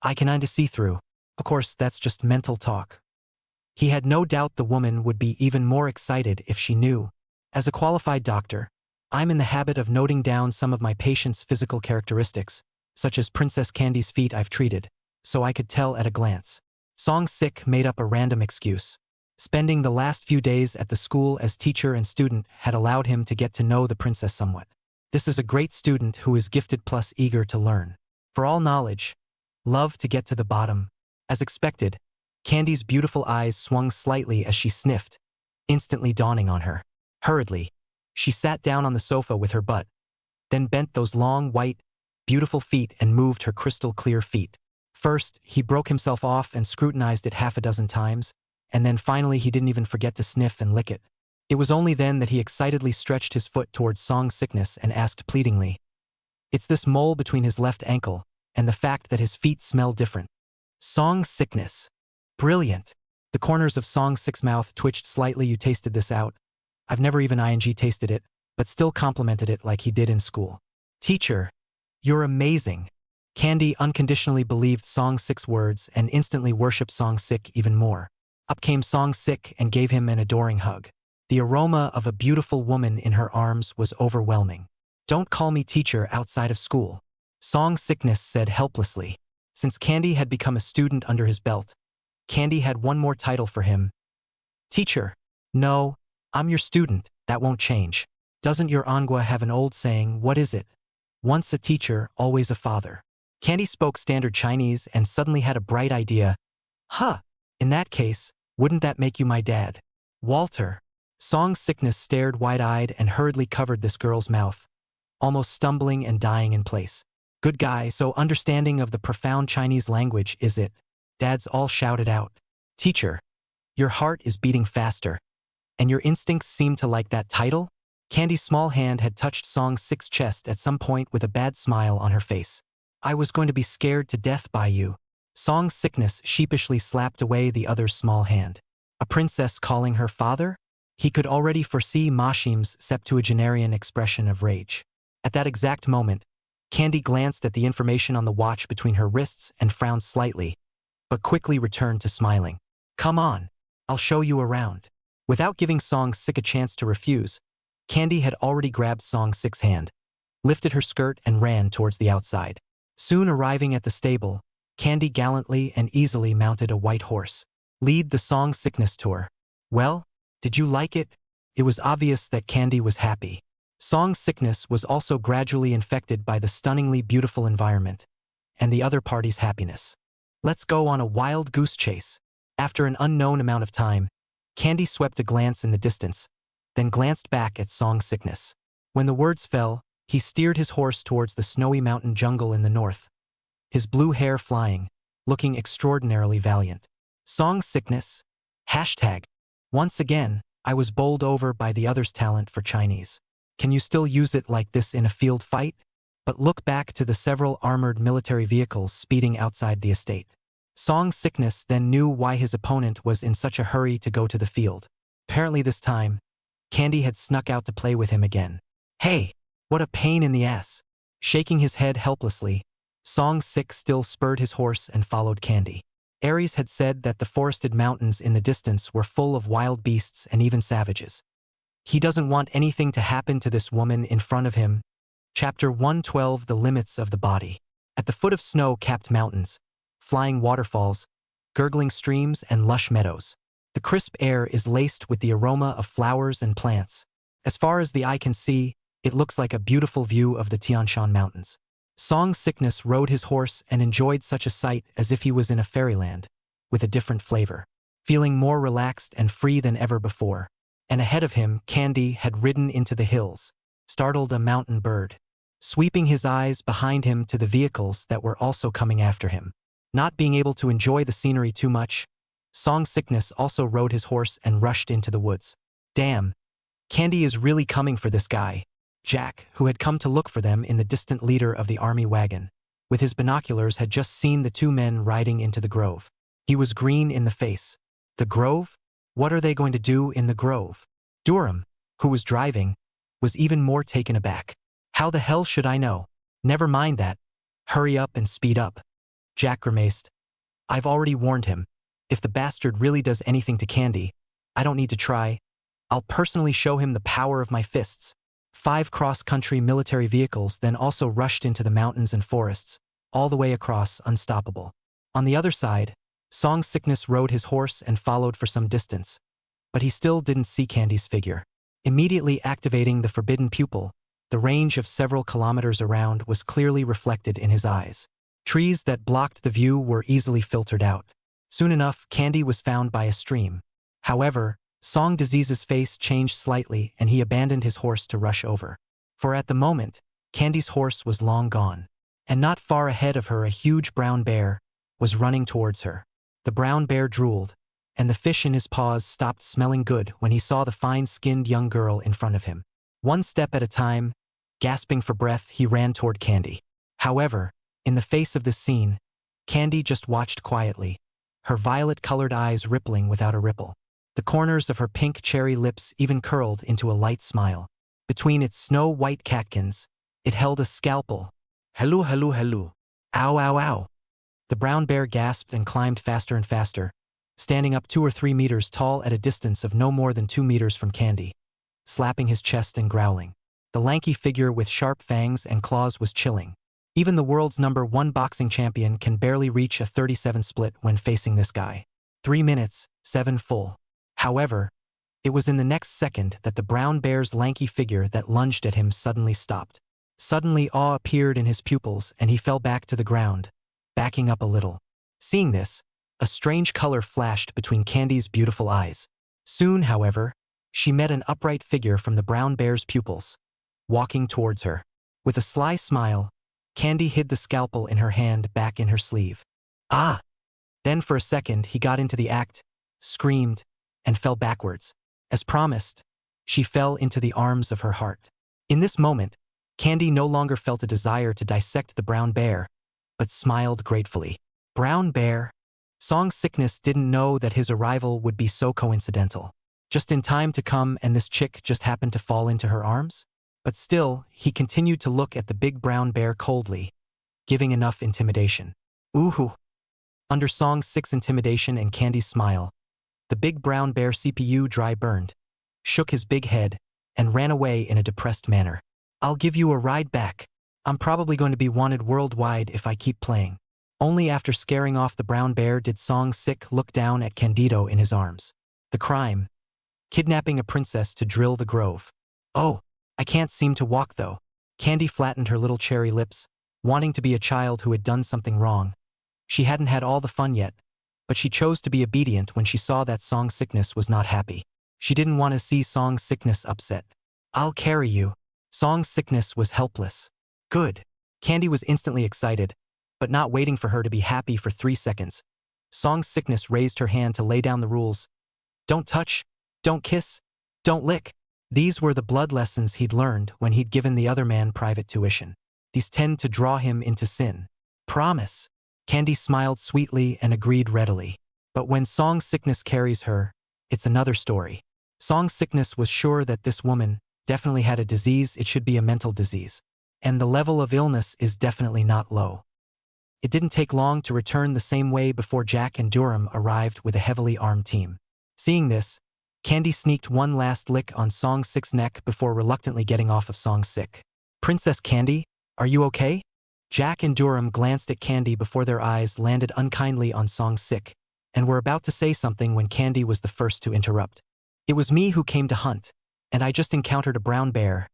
I can kinda see through. Of course, that's just mental talk. He had no doubt the woman would be even more excited if she knew. As a qualified doctor, I'm in the habit of noting down some of my patients' physical characteristics, such as Princess Candy's feet I've treated, so I could tell at a glance. Song Sick made up a random excuse. Spending the last few days at the school as teacher and student had allowed him to get to know the princess somewhat. This is a great student who is gifted plus eager to learn. For all knowledge, love to get to the bottom. As expected, Candy's beautiful eyes swung slightly as she sniffed, instantly dawning on her. Hurriedly, she sat down on the sofa with her butt, then bent those long, white, beautiful feet and moved her crystal clear feet. First, he broke himself off and scrutinized it half a dozen times, and then finally he didn't even forget to sniff and lick it. It was only then that he excitedly stretched his foot towards Song Sickness and asked pleadingly. It's this mole between his left ankle, and the fact that his feet smell different. Song Sickness. Brilliant. The corners of Song Sick's mouth twitched slightly. You tasted this out. I've never even tasted it, but still complimented it like he did in school. Teacher, you're amazing. Candy unconditionally believed Song Sick's words and instantly worshipped Song Sick even more. Up came Song Sick and gave him an adoring hug. The aroma of a beautiful woman in her arms was overwhelming. Don't call me teacher outside of school, Song Sickness said helplessly. Since Candy had become a student under his belt, Candy had one more title for him. Teacher. No, I'm your student, that won't change. Doesn't your Manhwa have an old saying, what is it? Once a teacher, always a father. Candy spoke standard Chinese and suddenly had a bright idea. Huh, in that case, wouldn't that make you my dad? Walter. Song Sickness stared wide-eyed and hurriedly covered this girl's mouth, almost stumbling and dying in place. Good guy, so understanding of the profound Chinese language, is it? Dads all shouted out. Teacher, your heart is beating faster. And your instincts seem to like that title? Candy's small hand had touched Song Sick's chest at some point with a bad smile on her face. I was going to be scared to death by you. Song Sickness sheepishly slapped away the other's small hand. A princess calling her father? He could already foresee Mashim's septuagenarian expression of rage. At that exact moment, Candy glanced at the information on the watch between her wrists and frowned slightly, but quickly returned to smiling. Come on, I'll show you around. Without giving Song Sick a chance to refuse, Candy had already grabbed Song Sick's hand, lifted her skirt and ran towards the outside. Soon arriving at the stable, Candy gallantly and easily mounted a white horse. Lead the Song Sickness tour. Well, did you like it? It was obvious that Candy was happy. Song Sickness was also gradually infected by the stunningly beautiful environment and the other party's happiness. Let's go on a wild goose chase. After an unknown amount of time, Candy swept a glance in the distance, then glanced back at Song Sickness. When the words fell, he steered his horse towards the snowy mountain jungle in the north, his blue hair flying, looking extraordinarily valiant. Song Sickness. Hashtag. Once again, I was bowled over by the other's talent for Chinese. Can you still use it like this in a field fight? But look back to the several armored military vehicles speeding outside the estate. Song Sickness then knew why his opponent was in such a hurry to go to the field. Apparently this time, Candy had snuck out to play with him again. Hey, what a pain in the ass. Shaking his head helplessly, Song Sick still spurred his horse and followed Candy. Aries had said that the forested mountains in the distance were full of wild beasts and even savages. He doesn't want anything to happen to this woman in front of him. Chapter 112. The Limits of the Body. At the foot of snow-capped mountains, flying waterfalls, gurgling streams, and lush meadows, the crisp air is laced with the aroma of flowers and plants. As far as the eye can see, it looks like a beautiful view of the Tian Shan Mountains. Song Sickness rode his horse and enjoyed such a sight as if he was in a fairyland, with a different flavor, feeling more relaxed and free than ever before. And ahead of him, Candy had ridden into the hills, startled a mountain bird, sweeping his eyes behind him to the vehicles that were also coming after him. Not being able to enjoy the scenery too much, Song Sickness also rode his horse and rushed into the woods. Damn, Candy is really coming for this guy. Jack, who had come to look for them in the distant leader of the army wagon, with his binoculars had just seen the two men riding into the grove. He was green in the face. The grove? What are they going to do in the grove? Durham, who was driving, was even more taken aback. How the hell should I know? Never mind that. Hurry up and speed up. Jack grimaced. I've already warned him. If the bastard really does anything to Candy, I don't need to try. I'll personally show him the power of my fists. 5 cross-country military vehicles then also rushed into the mountains and forests, all the way across, unstoppable. On the other side, Song Sickness rode his horse and followed for some distance, but he still didn't see Candy's figure. Immediately activating the forbidden pupil, the range of several kilometers around was clearly reflected in his eyes. Trees that blocked the view were easily filtered out. Soon enough, Candy was found by a stream. However, Song Disease's face changed slightly and he abandoned his horse to rush over. For at the moment, Candy's horse was long gone. And not far ahead of her a huge brown bear was running towards her. The brown bear drooled, and the fish in his paws stopped smelling good when he saw the fine-skinned young girl in front of him. One step at a time, gasping for breath, he ran toward Candy. However, in the face of this scene, Candy just watched quietly, her violet-colored eyes rippling without a ripple. The corners of her pink cherry lips even curled into a light smile. Between its snow-white catkins, it held a scalpel. Hello, hello, hello. Ow, ow, ow. The brown bear gasped and climbed faster and faster, standing up 2 or 3 meters tall at a distance of no more than 2 meters from Candy, slapping his chest and growling. The lanky figure with sharp fangs and claws was chilling. Even the world's #1 boxing champion can barely reach a 37 split when facing this guy. 3 minutes, 7 full. However, it was in the next second that the brown bear's lanky figure that lunged at him suddenly stopped. Suddenly awe appeared in his pupils and he fell back to the ground, backing up a little. Seeing this, a strange color flashed between Candy's beautiful eyes. Soon, however, she met an upright figure from the brown bear's pupils, walking towards her. With a sly smile, Candy hid the scalpel in her hand back in her sleeve. Ah! Then for a second he got into the act, screamed, and fell backwards. As promised, she fell into the arms of her heart. In this moment, Candy no longer felt a desire to dissect the brown bear, but smiled gratefully. Brown bear? Song Sickness didn't know that his arrival would be so coincidental. Just in time to come and this chick just happened to fall into her arms? But still, he continued to look at the big brown bear coldly, giving enough intimidation. Ooh! Under Song 6 intimidation and Candy's smile, the big brown bear CPU dry burned, shook his big head, and ran away in a depressed manner. I'll give you a ride back. I'm probably going to be wanted worldwide if I keep playing. Only after scaring off the brown bear did Song Sick look down at Candido in his arms. The crime: kidnapping a princess to drill the grove. Oh, I can't seem to walk though. Candy flattened her little cherry lips, wanting to be a child who had done something wrong. She hadn't had all the fun yet, but she chose to be obedient when she saw that Song Sickness was not happy. She didn't want to see Song Sickness upset. I'll carry you. Song Sickness was helpless. Good. Candy was instantly excited, but not waiting for her to be happy for 3 seconds. Song Sickness raised her hand to lay down the rules. Don't touch, don't kiss, don't lick. These were the blood lessons he'd learned when he'd given the other man private tuition. These tend to draw him into sin. Promise. Candy smiled sweetly and agreed readily. But when Song Sickness carries her, it's another story. Song Sickness was sure that this woman definitely had a disease. It should be a mental disease. And the level of illness is definitely not low. It didn't take long to return the same way before Jack and Durham arrived with a heavily armed team. Seeing this, Candy sneaked one last lick on Song Sick's neck before reluctantly getting off of Song Sick. Princess Candy, are you okay? Jack and Durham glanced at Candy before their eyes landed unkindly on Song Sick, and were about to say something when Candy was the first to interrupt. It was me who came to hunt, and I just encountered a brown bear.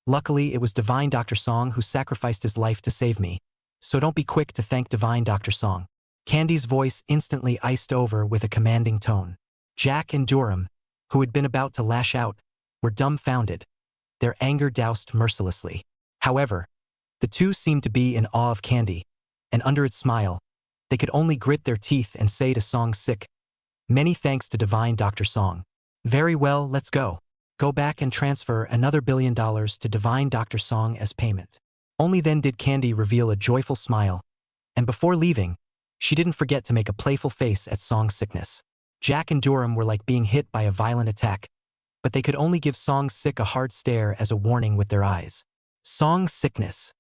Luckily, it was Divine Dr. Song who sacrificed his life to save me, so don't be quick to thank Divine Dr. Song. Candy's voice instantly iced over with a commanding tone. Jack and Durham, who had been about to lash out, were dumbfounded, their anger doused mercilessly. However, the two seemed to be in awe of Candy, and under its smile, they could only grit their teeth and say to Song Sick, "Many thanks to Divine Dr. Song." Very well, let's go. Go back and transfer another $1 billion to Divine Dr. Song as payment. Only then did Candy reveal a joyful smile, and before leaving, she didn't forget to make a playful face at Song Sickness. Jack and Durham were like being hit by a violent attack, but they could only give Song Sick a hard stare as a warning with their eyes. Song Sickness.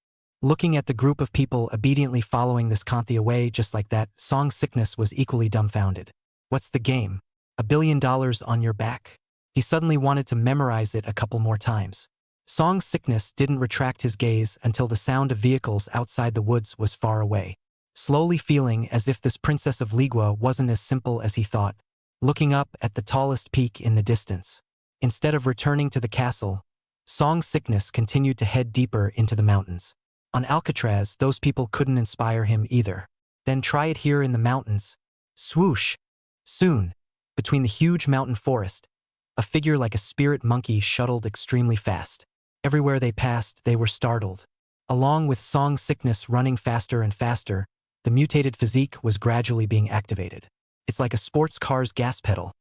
Looking at the group of people obediently following this Kanthi away just like that, Song Sickness was equally dumbfounded. What's the game? $1 billion on your back? He suddenly wanted to memorize it a couple more times. Song Sickness didn't retract his gaze until the sound of vehicles outside the woods was far away. Slowly feeling as if this Princess of Ligua wasn't as simple as he thought, looking up at the tallest peak in the distance. Instead of returning to the castle, Song Sickness continued to head deeper into the mountains. On Alcatraz, those people couldn't inspire him either. Then try it here in the mountains. Swoosh! Soon, between the huge mountain forest, a figure like a spirit monkey shuttled extremely fast. Everywhere they passed, they were startled. Along with Song Sickness running faster and faster, the mutated physique was gradually being activated. It's like a sports car's gas pedal,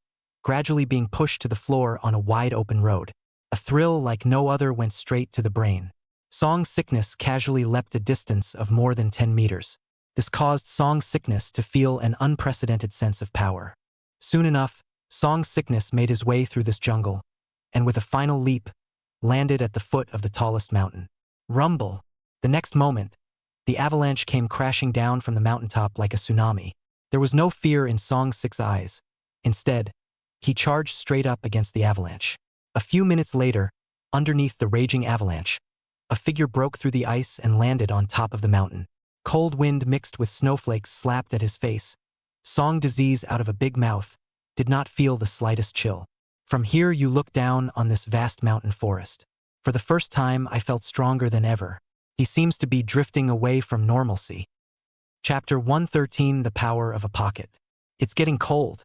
gradually being pushed to the floor on a wide open road. A thrill like no other went straight to the brain. Song Sickness casually leapt a distance of more than 10 meters. This caused Song Sickness to feel an unprecedented sense of power. Soon enough, Song Sickness made his way through this jungle, and with a final leap, landed at the foot of the tallest mountain. Rumble! The next moment, the avalanche came crashing down from the mountaintop like a tsunami. There was no fear in Song Six's eyes. Instead, he charged straight up against the avalanche. A few minutes later, underneath the raging avalanche, a figure broke through the ice and landed on top of the mountain. Cold wind mixed with snowflakes slapped at his face. Song Disease out of a big mouth did not feel the slightest chill. From here you look down on this vast mountain forest. For the first time I felt stronger than ever. He seems to be drifting away from normalcy. Chapter 113, The Power of a Pocket. It's getting cold.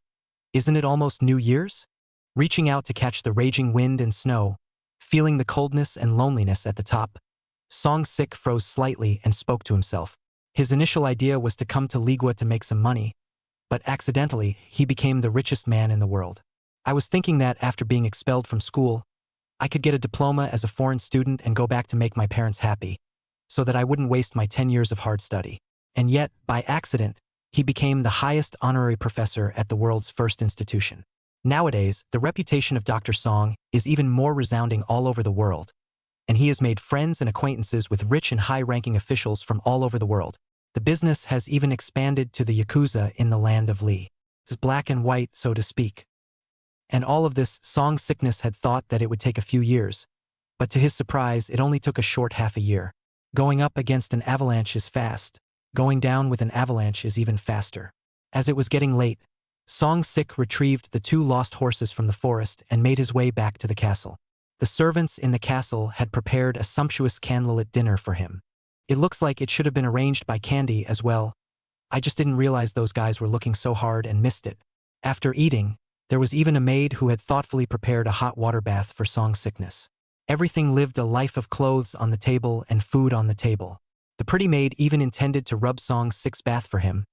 Isn't it almost New Year's? Reaching out to catch the raging wind and snow, feeling the coldness and loneliness at the top, Song Sik froze slightly and spoke to himself. His initial idea was to come to Ligua to make some money, but accidentally, he became the richest man in the world. I was thinking that after being expelled from school, I could get a diploma as a foreign student and go back to make my parents happy, so that I wouldn't waste my 10 years of hard study. And yet, by accident, he became the highest honorary professor at the world's first institution. Nowadays, the reputation of Dr. Song is even more resounding all over the world, and he has made friends and acquaintances with rich and high-ranking officials from all over the world. The business has even expanded to the Yakuza in the land of Li. It's black and white, so to speak. And all of this, Song Sickness had thought that it would take a few years, but to his surprise, it only took a short half a year. Going up against an avalanche is fast. Going down with an avalanche is even faster. As it was getting late, Song Sik retrieved the 2 lost horses from the forest and made his way back to the castle. The servants in the castle had prepared a sumptuous candlelit dinner for him. It looks like it should have been arranged by Candy as well. I just didn't realize those guys were looking so hard and missed it. After eating, there was even a maid who had thoughtfully prepared a hot water bath for Song Sickness. Everything lived a life of clothes on the table and food on the table. The pretty maid even intended to rub Song Sik's bath for him,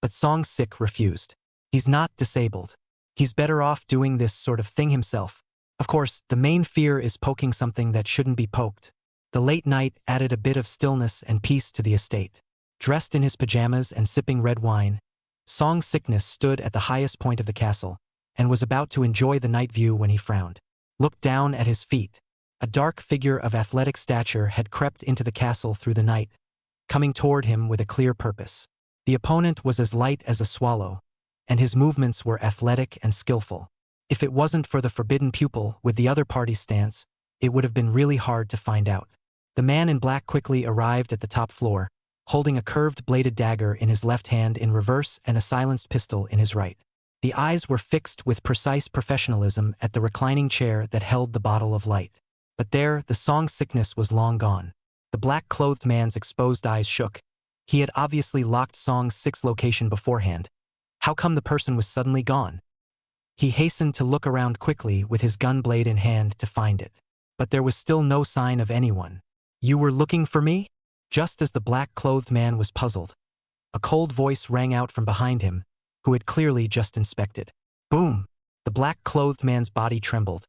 but Song Sik refused. He's not disabled. He's better off doing this sort of thing himself. Of course, the main fear is poking something that shouldn't be poked. The late night added a bit of stillness and peace to the estate. Dressed in his pajamas and sipping red wine, Song Sickness stood at the highest point of the castle and was about to enjoy the night view when he frowned. Looked down at his feet. A dark figure of athletic stature had crept into the castle through the night, coming toward him with a clear purpose. The opponent was as light as a swallow, and his movements were athletic and skillful. If it wasn't for the forbidden pupil with the other party's stance, it would have been really hard to find out. The man in black quickly arrived at the top floor, holding a curved bladed dagger in his left hand in reverse and a silenced pistol in his right. The eyes were fixed with precise professionalism at the reclining chair that held the bottle of light. But there, the Song Sickness was long gone. The black-clothed man's exposed eyes shook. He had obviously locked Song Sik's location beforehand. How come the person was suddenly gone? He hastened to look around quickly with his gun blade in hand to find it. But there was still no sign of anyone. "You were looking for me?" Just as the black-clothed man was puzzled, a cold voice rang out from behind him, who had clearly just inspected. Boom! The black-clothed man's body trembled,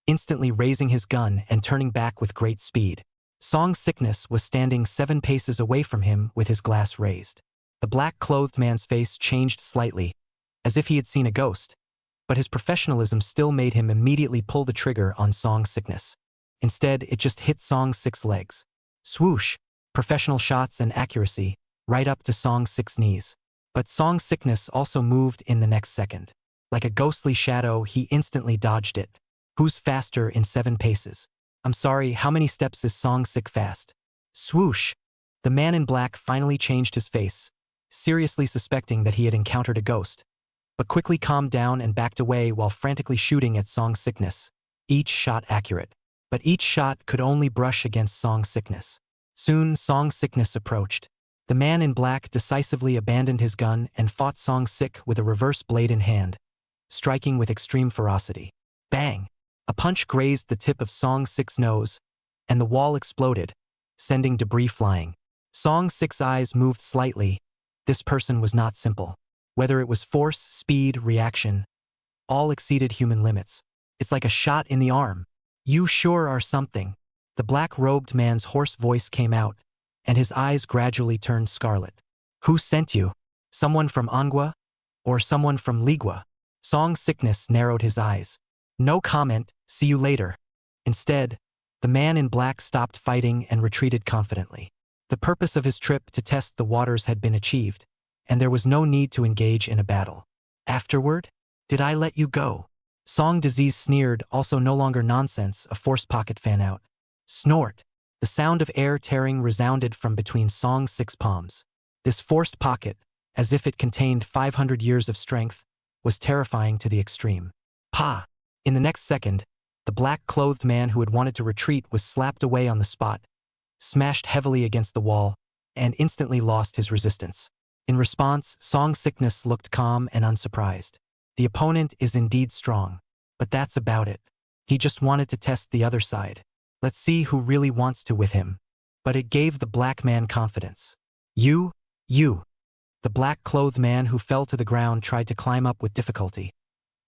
instantly raising his gun and turning back with great speed. Song Sickness was standing 7 paces away from him with his glass raised. The black-clothed man's face changed slightly, as if he had seen a ghost, but his professionalism still made him immediately pull the trigger on Song Sickness. Instead, it just hit Song Sik's legs. Swoosh! Professional shots and accuracy, right up to Song Sik's knees. But Song Sickness also moved in the next second. Like a ghostly shadow, he instantly dodged it. Who's faster in 7 paces? I'm sorry, how many steps is Song Sik fast? Swoosh! The man in black finally changed his face, seriously suspecting that he had encountered a ghost, but quickly calmed down and backed away while frantically shooting at Song Sickness. Each shot accurate, but each shot could only brush against Song Sickness. Soon, Song Sickness approached. The man in black decisively abandoned his gun and fought Song Sik with a reverse blade in hand, striking with extreme ferocity. Bang! A punch grazed the tip of Song Sik's nose, and the wall exploded, sending debris flying. Song Sik's eyes moved slightly. This person was not simple. Whether it was force, speed, reaction, all exceeded human limits. It's like a shot in the arm. You sure are something. The black-robed man's hoarse voice came out, and his eyes gradually turned scarlet. Who sent you? Someone from Manhwa? Or someone from Ligua? Song Sickness narrowed his eyes. No comment, see you later. Instead, the man in black stopped fighting and retreated confidently. The purpose of his trip to test the waters had been achieved, and there was no need to engage in a battle. Afterward? Did I let you go? Song Disease sneered, also no longer nonsense, a forced pocket fan out. Snort. The sound of air tearing resounded from between Song's 6 palms. This forced pocket, as if it contained 500 years of strength, was terrifying to the extreme. Pa! In the next second, the black-clothed man who had wanted to retreat was slapped away on the spot, smashed heavily against the wall, and instantly lost his resistance. In response, Song Sickness looked calm and unsurprised. The opponent is indeed strong, but that's about it. He just wanted to test the other side. Let's see who really wants to with him. But it gave the black man confidence. You. The black-clothed man who fell to the ground tried to climb up with difficulty,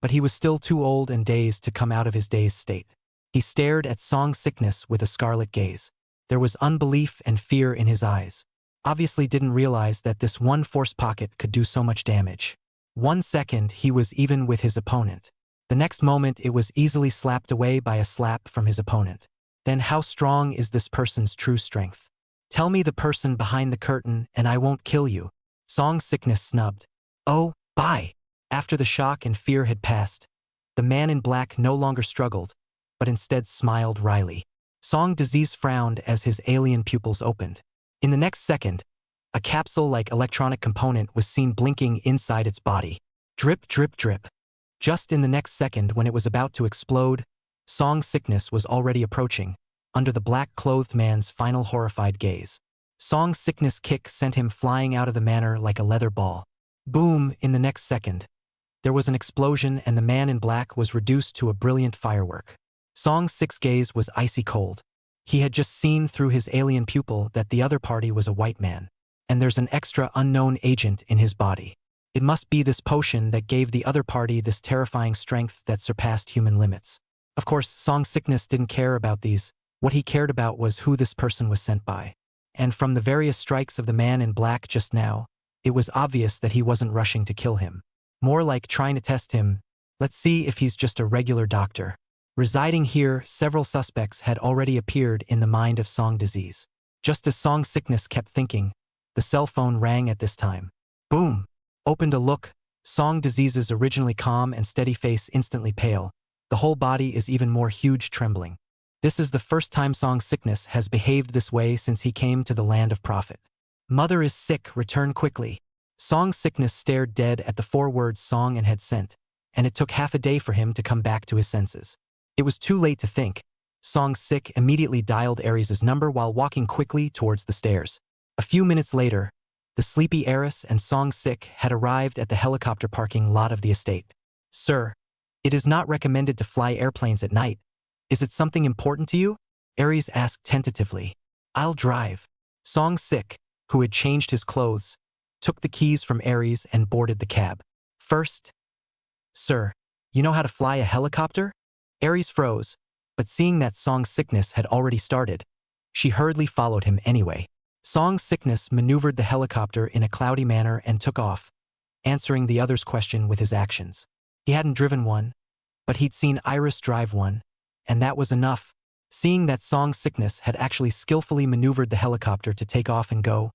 but he was still too old and dazed to come out of his dazed state. He stared at Song Sickness with a scarlet gaze. There was unbelief and fear in his eyes. Obviously didn't realize that this one force pocket could do so much damage. 1 second he was even with his opponent. The next moment it was easily slapped away by a slap from his opponent. Then how strong is this person's true strength? Tell me the person behind the curtain and I won't kill you. Song Sickness snubbed. Oh, bye. After the shock and fear had passed, the man in black no longer struggled, but instead smiled wryly. Song Disease frowned as his alien pupils opened. In the next second, a capsule-like electronic component was seen blinking inside its body. Drip, drip, drip. Just in the next second when it was about to explode, Song Sickness was already approaching, under the black-clothed man's final horrified gaze. Song Sickness' kick sent him flying out of the manor like a leather ball. Boom! In the next second, there was an explosion and the man in black was reduced to a brilliant firework. Song Sick's gaze was icy cold. He had just seen through his alien pupil that the other party was a white man. And there's an extra unknown agent in his body. It must be this potion that gave the other party this terrifying strength that surpassed human limits. Of course, Song Sickness didn't care about these. What he cared about was who this person was sent by. And from the various strikes of the man in black just now, it was obvious that he wasn't rushing to kill him. More like trying to test him. Let's see if he's just a regular doctor. Residing here, several suspects had already appeared in the mind of Song Disease. Just as Song Sickness kept thinking, the cell phone rang at this time. Boom! Opened a look. Song Disease's originally calm and steady face instantly pale. The whole body is even more huge, trembling. This is the first time Song Sickness has behaved this way since he came to the land of profit. Mother is sick, return quickly. Song Sickness stared dead at the 4 words Song had sent, and it took half a day for him to come back to his senses. It was too late to think. Song Sick immediately dialed Aries' number while walking quickly towards the stairs. A few minutes later, the sleepy heiress and Song Sick had arrived at the helicopter parking lot of the estate. Sir, it is not recommended to fly airplanes at night. Is it something important to you? Aries asked tentatively. I'll drive. Song Sick, who had changed his clothes, took the keys from Aries and boarded the cab. First, sir, you know how to fly a helicopter? Aries froze, but seeing that Song Sickness had already started, she hurriedly followed him anyway. Song Sickness maneuvered the helicopter in a cloudy manner and took off, answering the other's question with his actions. He hadn't driven one, but he'd seen Iris drive one, and that was enough. Seeing that Song Sickness had actually skillfully maneuvered the helicopter to take off and go,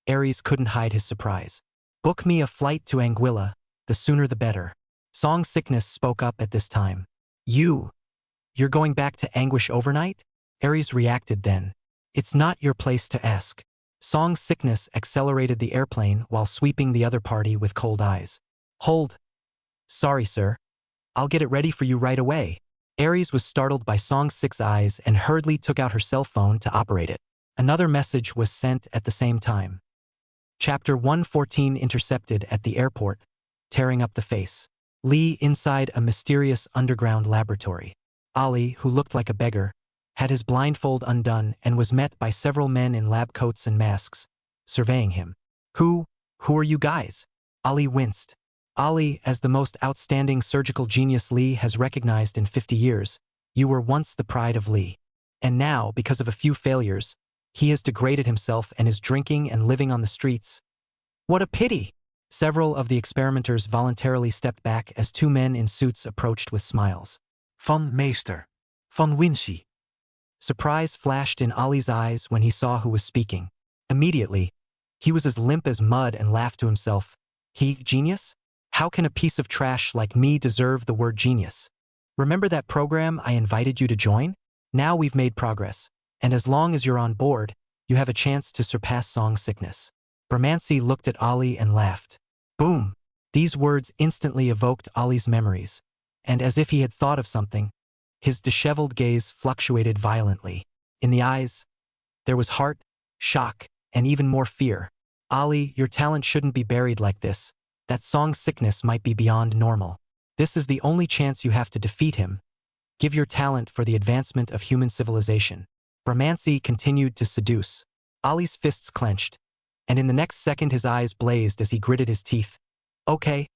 Aries couldn't hide his surprise. Book me a flight to Anguilla, the sooner the better. Song Sickness spoke up at this time. You're going back to Anguish overnight? Aries reacted then. It's not your place to ask. Song Sickness accelerated the airplane while sweeping the other party with cold eyes. Hold. Sorry, sir. I'll get it ready for you right away. Aries was startled by Song Sick's eyes and hurriedly took out her cell phone to operate it. Another message was sent at the same time. Chapter 114 intercepted at the airport, tearing up the face. Lee inside a mysterious underground laboratory. Ali, who looked like a beggar, had his blindfold undone and was met by several men in lab coats and masks, surveying him. Who are you guys? Ali winced. Ali, as the most outstanding surgical genius Lee has recognized in 50 years, you were once the pride of Lee. And now, because of a few failures, he has degraded himself and is drinking and living on the streets. What a pity! Several of the experimenters voluntarily stepped back as two men in suits approached with smiles. Von Meester. Von Wincy. Surprise flashed in Ali's eyes when he saw who was speaking. Immediately, he was as limp as mud and laughed to himself. He, genius? How can a piece of trash like me deserve the word genius? Remember that program I invited you to join? Now we've made progress, and as long as you're on board, you have a chance to surpass song sickness. Bermancy looked at Ali and laughed. Boom! These words instantly evoked Ali's memories, and as if he had thought of something, his disheveled gaze fluctuated violently. In the eyes, there was heart, shock, and even more fear. Ali, your talent shouldn't be buried like this. That song sickness might be beyond normal. This is the only chance you have to defeat him. Give your talent for the advancement of human civilization. Bermancy continued to seduce. Ali's fists clenched, and in the next second his eyes blazed as he gritted his teeth. Okay,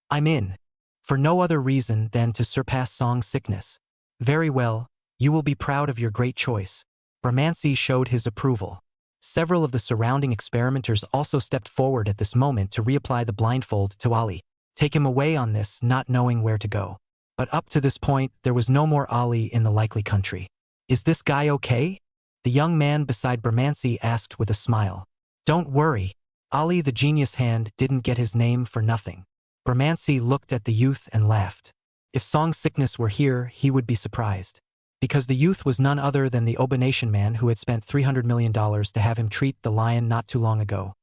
I'm in. For no other reason than to surpass song sickness. Very well, you will be proud of your great choice. Bermancy showed his approval. Several of the surrounding experimenters also stepped forward at this moment to reapply the blindfold to Ali. Take him away on this, not knowing where to go. But up to this point, there was no more Ali in the likely country. Is this guy okay? The young man beside Bermancy asked with a smile. Don't worry. Ali the genius hand didn't get his name for nothing. Bermancy looked at the youth and laughed. If song sickness were here, he would be surprised. Because the youth was none other than the Obanation man who had spent $300 million to have him treat the lion not too long ago.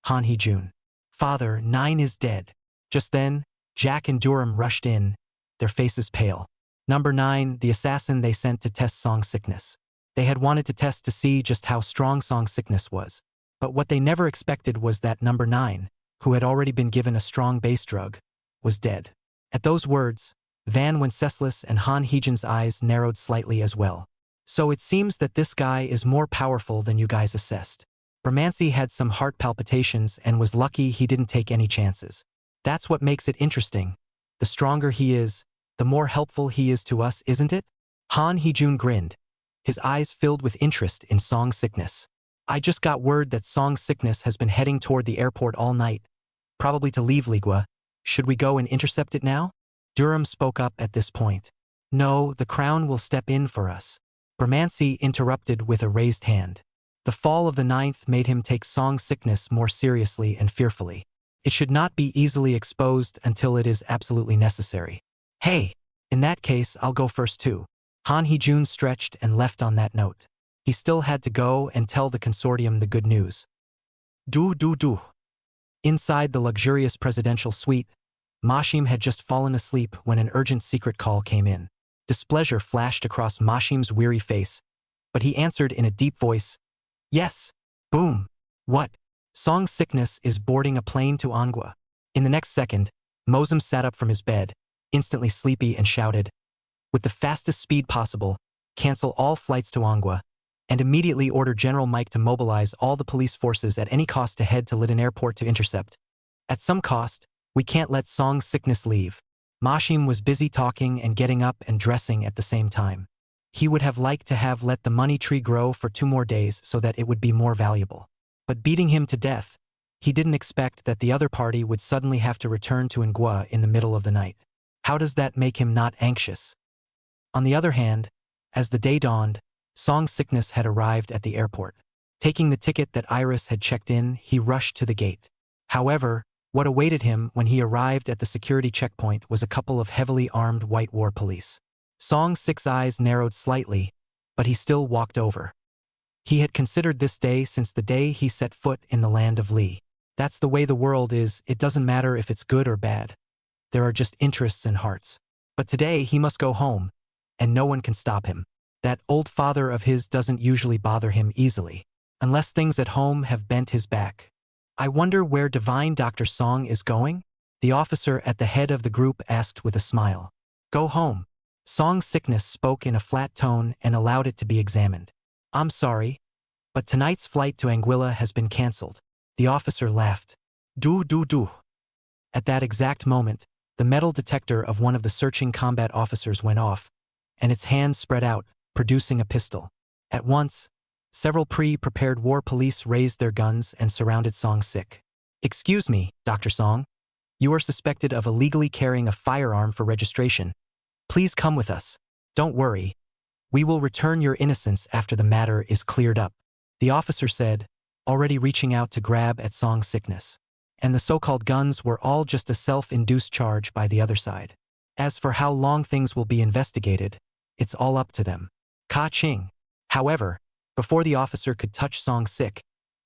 Han Hee-jun. Father, 9 is dead. Just then, Jack and Durham rushed in, their faces pale. Number 9, the assassin they sent to test song sickness. They had wanted to test to see just how strong song sickness was. But what they never expected was that number 9, who had already been given a strong base drug, was dead. At those words, Van Wenceslas and Han Hee-jun's eyes narrowed slightly as well. So it seems that this guy is more powerful than you guys assessed. Bermancy had some heart palpitations and was lucky he didn't take any chances. That's what makes it interesting. The stronger he is, the more helpful he is to us, isn't it? Han Hee-jun grinned, his eyes filled with interest in song sickness. I just got word that song sickness has been heading toward the airport all night, probably to leave Ligua. Should we go and intercept it now? Durham spoke up at this point. No, the Crown will step in for us. Bermancy interrupted with a raised hand. The fall of the 9th made him take song sickness more seriously and fearfully. It should not be easily exposed until it is absolutely necessary. Hey, in that case, I'll go first too. Han Hee-jun stretched and left on that note. He still had to go and tell the consortium the good news. Do. Inside the luxurious presidential suite, Mashim had just fallen asleep when an urgent secret call came in. Displeasure flashed across Mashim's weary face, but he answered in a deep voice. Yes. Boom. What? Song sickness is boarding a plane to Anhwa. In the next second, Mosem sat up from his bed, instantly sleepy, and shouted, with the fastest speed possible, cancel all flights to Anhwa, and immediately order General Mike to mobilize all the police forces at any cost to head to Lydon Airport to intercept. At some cost, we can't let song sickness leave. Mashim was busy talking and getting up and dressing at the same time. He would have liked to have let the money tree grow for 2 more days so that it would be more valuable. But beating him to death, he didn't expect that the other party would suddenly have to return to Anhwa in the middle of the night. How does that make him not anxious? On the other hand, as the day dawned, song sickness had arrived at the airport. Taking the ticket that Iris had checked in, he rushed to the gate. However, what awaited him when he arrived at the security checkpoint was a couple of heavily armed white war police. Song Six's eyes narrowed slightly, but he still walked over. He had considered this day since the day he set foot in the land of Lee. That's the way the world is. It doesn't matter if it's good or bad. There are just interests and hearts. But today he must go home, and no one can stop him. That old father of his doesn't usually bother him easily, unless things at home have bent his back. I wonder where Divine Dr. Song is going? The officer at the head of the group asked with a smile. Go home. Song Sickness spoke in a flat tone and allowed it to be examined. I'm sorry, but tonight's flight to Anguilla has been cancelled. The officer laughed. Do. At that exact moment, the metal detector of one of the searching combat officers went off, and its hands spread out, producing a pistol. At once, several pre-prepared war police raised their guns and surrounded Song Sik. "Excuse me, Dr. Song. You are suspected of illegally carrying a firearm for registration. Please come with us. Don't worry. We will return your innocence after the matter is cleared up," the officer said, already reaching out to grab at Song's sickness. And the so-called guns were all just a self-induced charge by the other side. As for how long things will be investigated, it's all up to them. Ka-ching. However, before the officer could touch Song Sik,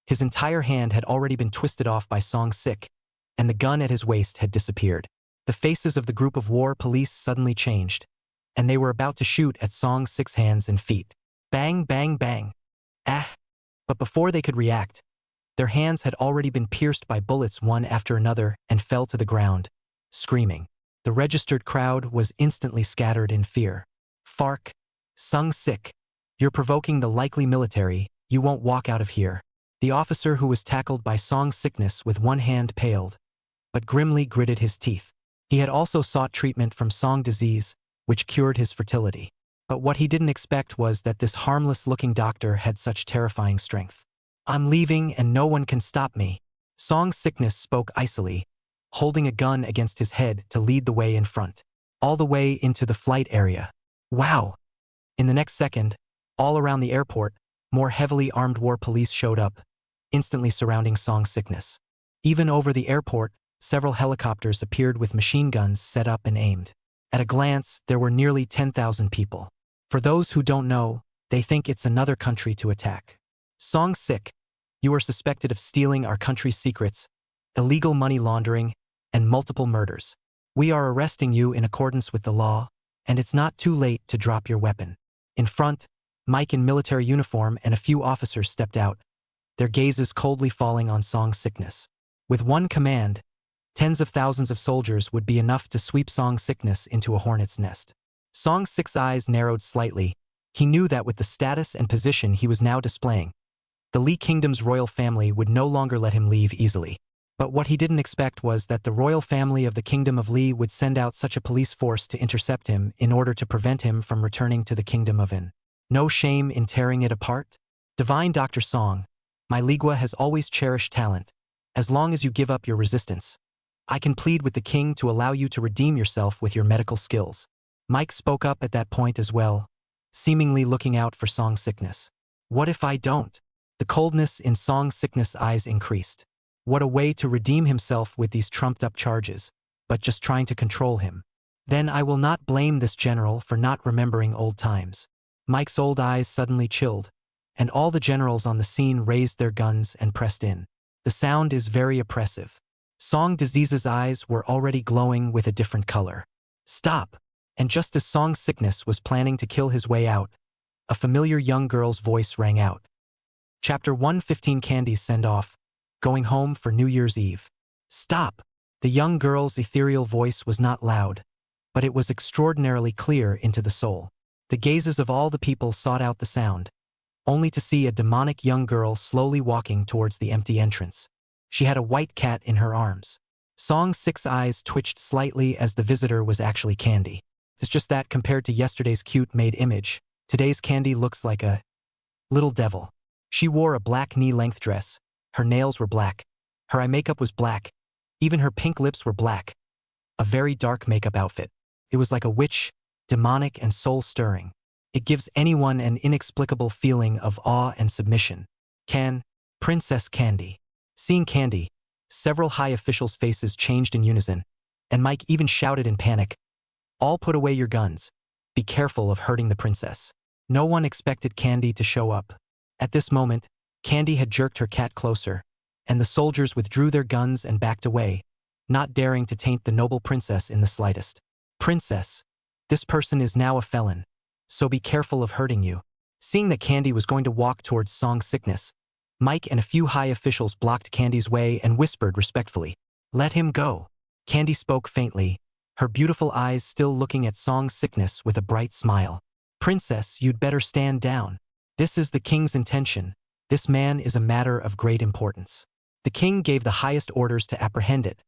his entire hand had already been twisted off by Song Sik, and the gun at his waist had disappeared. The faces of the group of war police suddenly changed, and they were about to shoot at Song Sik's hands and feet. Bang, bang, bang. Ah! But before they could react, their hands had already been pierced by bullets one after another and fell to the ground, screaming. The registered crowd was instantly scattered in fear. "Fark, Sung Sik, you're provoking the likely military, you won't walk out of here." The officer who was tackled by Song's sickness with one hand paled, but grimly gritted his teeth. He had also sought treatment from Song disease, which cured his fertility. But what he didn't expect was that this harmless-looking doctor had such terrifying strength. "I'm leaving and no one can stop me." Song's sickness spoke icily, holding a gun against his head to lead the way in front, all the way into the flight area. Wow! In the next second, all around the airport, more heavily armed war police showed up, instantly surrounding Song's sickness. Even over the airport, several helicopters appeared with machine guns set up and aimed. At a glance, there were nearly 10,000 people. For those who don't know, they think it's another country to attack. Song Sik, you are suspected of stealing our country's secrets, illegal money laundering, and multiple murders. We are arresting you in accordance with the law, and it's not too late to drop your weapon. In front, Mike in military uniform and a few officers stepped out, their gazes coldly falling on Song's sickness. With one command, tens of thousands of soldiers would be enough to sweep Song's sickness into a hornet's nest. Song Sik's eyes narrowed slightly. He knew that with the status and position he was now displaying, the Lee Kingdom's royal family would no longer let him leave easily. But what he didn't expect was that the royal family of the Kingdom of Lee would send out such a police force to intercept him in order to prevent him from returning to the Kingdom of In. No shame in tearing it apart? Divine Dr. Song, my Ligua has always cherished talent. As long as you give up your resistance, I can plead with the king to allow you to redeem yourself with your medical skills. Mike spoke up at that point as well, seemingly looking out for Song's sickness. What if I don't? The coldness in Song's sickness' eyes increased. What a way to redeem himself with these trumped-up charges, but just trying to control him. Then I will not blame this general for not remembering old times. Mike's old eyes suddenly chilled, and all the generals on the scene raised their guns and pressed in. The sound is very oppressive. Song Disease's eyes were already glowing with a different color. Stop! And just as Song's sickness was planning to kill his way out, a familiar young girl's voice rang out. Chapter 115 Candy's Send-Off, Going Home for New Year's Eve. Stop! The young girl's ethereal voice was not loud, but it was extraordinarily clear into the soul. The gazes of all the people sought out the sound, only to see a demonic young girl slowly walking towards the empty entrance. She had a white cat in her arms. Song Sik's eyes twitched slightly as the visitor was actually Candy. It's just that compared to yesterday's cute maid image, today's Candy looks like a little devil. She wore a black knee-length dress, her nails were black, her eye makeup was black, even her pink lips were black. A very dark makeup outfit. It was like a witch, demonic and soul-stirring. It gives anyone an inexplicable feeling of awe and submission. Princess Candy. Seeing Candy, several high officials' faces changed in unison, and Mike even shouted in panic, "All put away your guns. Be careful of hurting the princess." No one expected Candy to show up. At this moment, Candy had jerked her cat closer, and the soldiers withdrew their guns and backed away, not daring to taint the noble princess in the slightest. "Princess, this person is now a felon, so be careful of hurting you." Seeing that Candy was going to walk towards Song's sickness, Mike and a few high officials blocked Candy's way and whispered respectfully, "Let him go." Candy spoke faintly, her beautiful eyes still looking at Song's sickness with a bright smile. "Princess, you'd better stand down. This is the king's intention. This man is a matter of great importance." The king gave the highest orders to apprehend it,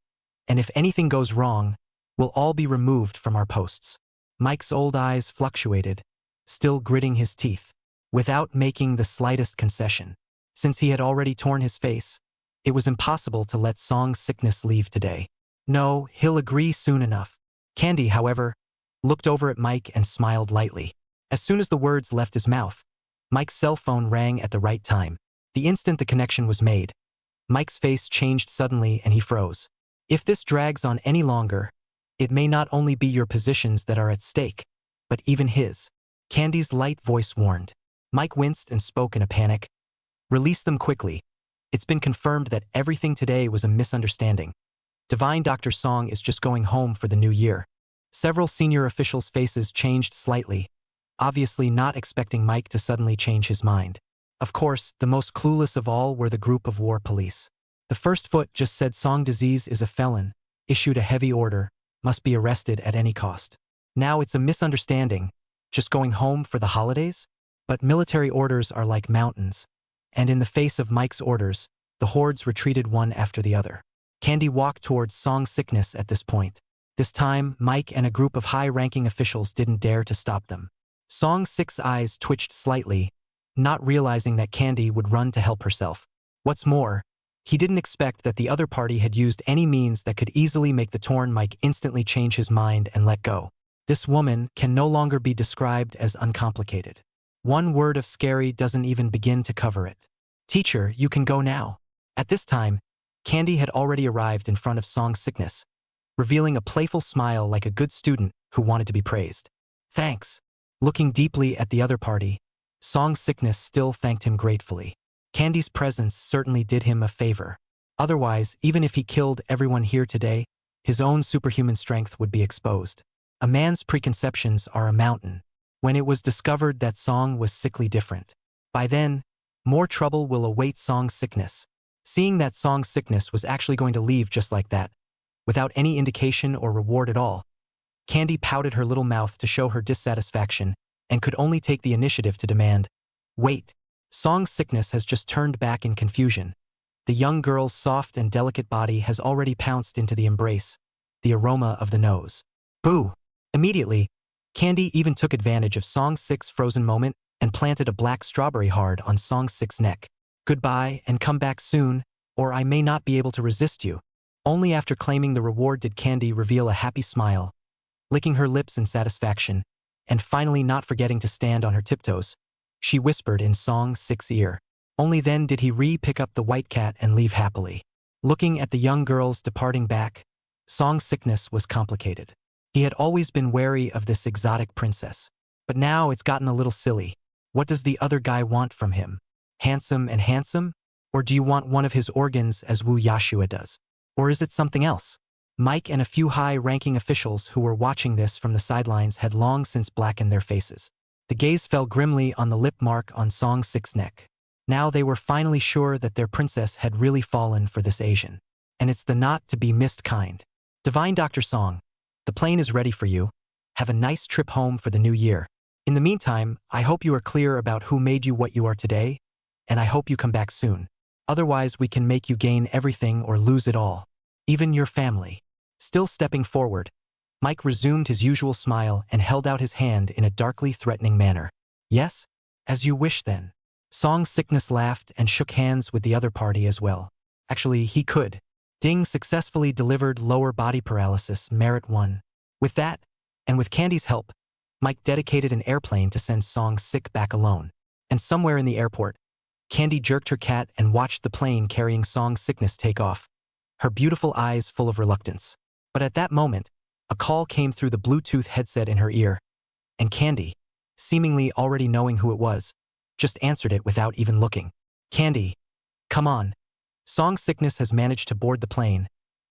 And if anything goes wrong, we'll all be removed from our posts. Mike's old eyes fluctuated, still gritting his teeth, without making the slightest concession. Since he had already torn his face, it was impossible to let Song's sickness leave today. No, he'll agree soon enough. Candy, however, looked over at Mike and smiled lightly. As soon as the words left his mouth, Mike's cell phone rang at the right time. The instant the connection was made, Mike's face changed suddenly and he froze. If this drags on any longer, it may not only be your positions that are at stake, but even his. Candy's light voice warned. Mike winced and spoke in a panic. Release them quickly. It's been confirmed that everything today was a misunderstanding. Divine Dr. Song is just going home for the new year. Several senior officials' faces changed slightly, obviously not expecting Mike to suddenly change his mind. Of course, the most clueless of all were the group of war police. The first foot just said Song disease is a felon, issued a heavy order, must be arrested at any cost. Now it's a misunderstanding, just going home for the holidays? But military orders are like mountains, and in the face of Mike's orders, the hordes retreated one after the other. Candy walked towards Song's sickness at this point. This time, Mike and a group of high-ranking officials didn't dare to stop them. Song's six eyes twitched slightly, not realizing that Candy would run to help herself. What's more, he didn't expect that the other party had used any means that could easily make the torn Mike instantly change his mind and let go. This woman can no longer be described as uncomplicated. One word of scary doesn't even begin to cover it. Teacher, you can go now. At this time, Candy had already arrived in front of Song's sickness, revealing a playful smile like a good student who wanted to be praised. Thanks. Looking deeply at the other party, Song's sickness still thanked him gratefully. Candy's presence certainly did him a favor. Otherwise, even if he killed everyone here today, his own superhuman strength would be exposed. A man's preconceptions are a mountain. When it was discovered that Song was sickly different, by then, more trouble will await Song's sickness. Seeing that Song's sickness was actually going to leave just like that, without any indication or reward at all, Candy pouted her little mouth to show her dissatisfaction and could only take the initiative to demand, "Wait." Song's sickness has just turned back in confusion. The young girl's soft and delicate body has already pounced into the embrace, the aroma of the nose. Boo! Immediately, Candy even took advantage of Song 6's frozen moment and planted a black strawberry heart on Song 6's neck. Goodbye and come back soon, or I may not be able to resist you. Only after claiming the reward did Candy reveal a happy smile, licking her lips in satisfaction, and finally not forgetting to stand on her tiptoes. She whispered in Song 6's ear. Only then did he pick up the white cat and leave happily. Looking at the young girls departing back, Song's sickness was complicated. He had always been wary of this exotic princess, but now it's gotten a little silly. What does the other guy want from him? Handsome and handsome? Or do you want one of his organs as Wu Yashua does? Or is it something else? Mike and a few high-ranking officials who were watching this from the sidelines had long since blackened their faces. The gaze fell grimly on the lip mark on Song 6's neck. Now they were finally sure that their princess had really fallen for this Asian. And it's the not-to-be-missed kind. Divine Dr. Song, the plane is ready for you. Have a nice trip home for the new year. In the meantime, I hope you are clear about who made you what you are today, and I hope you come back soon. Otherwise, we can make you gain everything or lose it all. Even your family. Still stepping forward, Mike resumed his usual smile and held out his hand in a darkly threatening manner. Yes? As you wish then. Song's sickness laughed and shook hands with the other party as well. Actually, he could. Ding successfully delivered lower body paralysis, merit 1. With that, and with Candy's help, Mike dedicated an airplane to send Song sick back alone. And somewhere in the airport, Candy jerked her cat and watched the plane carrying Song's sickness take off, her beautiful eyes full of reluctance. But at that moment, a call came through the Bluetooth headset in her ear, and Candy, seemingly already knowing who it was, just answered it without even looking. Candy, come on. Song's sickness has managed to board the plane.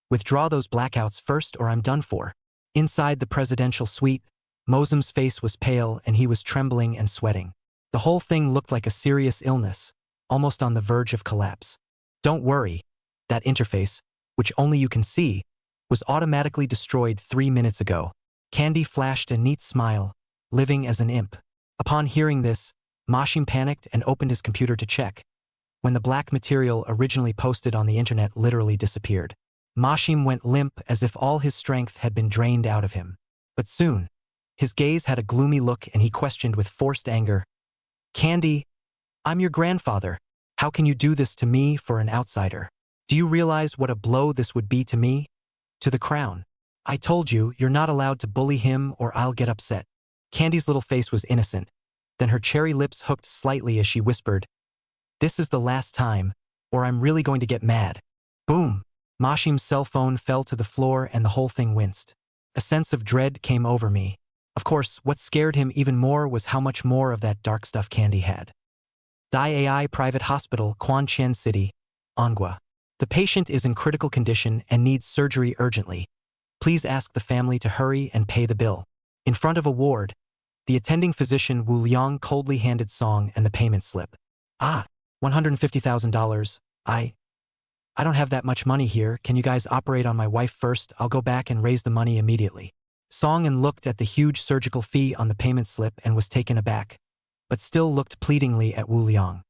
Withdraw those blackouts first or I'm done for. Inside the presidential suite, Mosum's face was pale and he was trembling and sweating. The whole thing looked like a serious illness, almost on the verge of collapse. Don't worry, that interface, which only you can see, was automatically destroyed 3 minutes ago. Candy flashed a neat smile, living as an imp. Upon hearing this, Mashim panicked and opened his computer to check, when the black material originally posted on the internet literally disappeared. Mashim went limp as if all his strength had been drained out of him. But soon, his gaze had a gloomy look and he questioned with forced anger, "Candy, I'm your grandfather. How can you do this to me for an outsider? Do you realize what a blow this would be to me? To the crown. I told you, you're not allowed to bully him or I'll get upset." Candy's little face was innocent. Then her cherry lips hooked slightly as she whispered, "This is the last time, or I'm really going to get mad." Boom! Mashim's cell phone fell to the floor and the whole thing winced. A sense of dread came over me. Of course, what scared him even more was how much more of that dark stuff Candy had. Dai Ai Private Hospital, Quanqian City, Manhwa. The patient is in critical condition and needs surgery urgently. Please ask the family to hurry and pay the bill. In front of a ward, the attending physician Wu Liang coldly handed Song and the payment slip. $150,000. I don't have that much money here. Can you guys operate on my wife first? I'll go back and raise the money immediately. Song looked at the huge surgical fee on the payment slip and was taken aback, but still looked pleadingly at Wu Liang.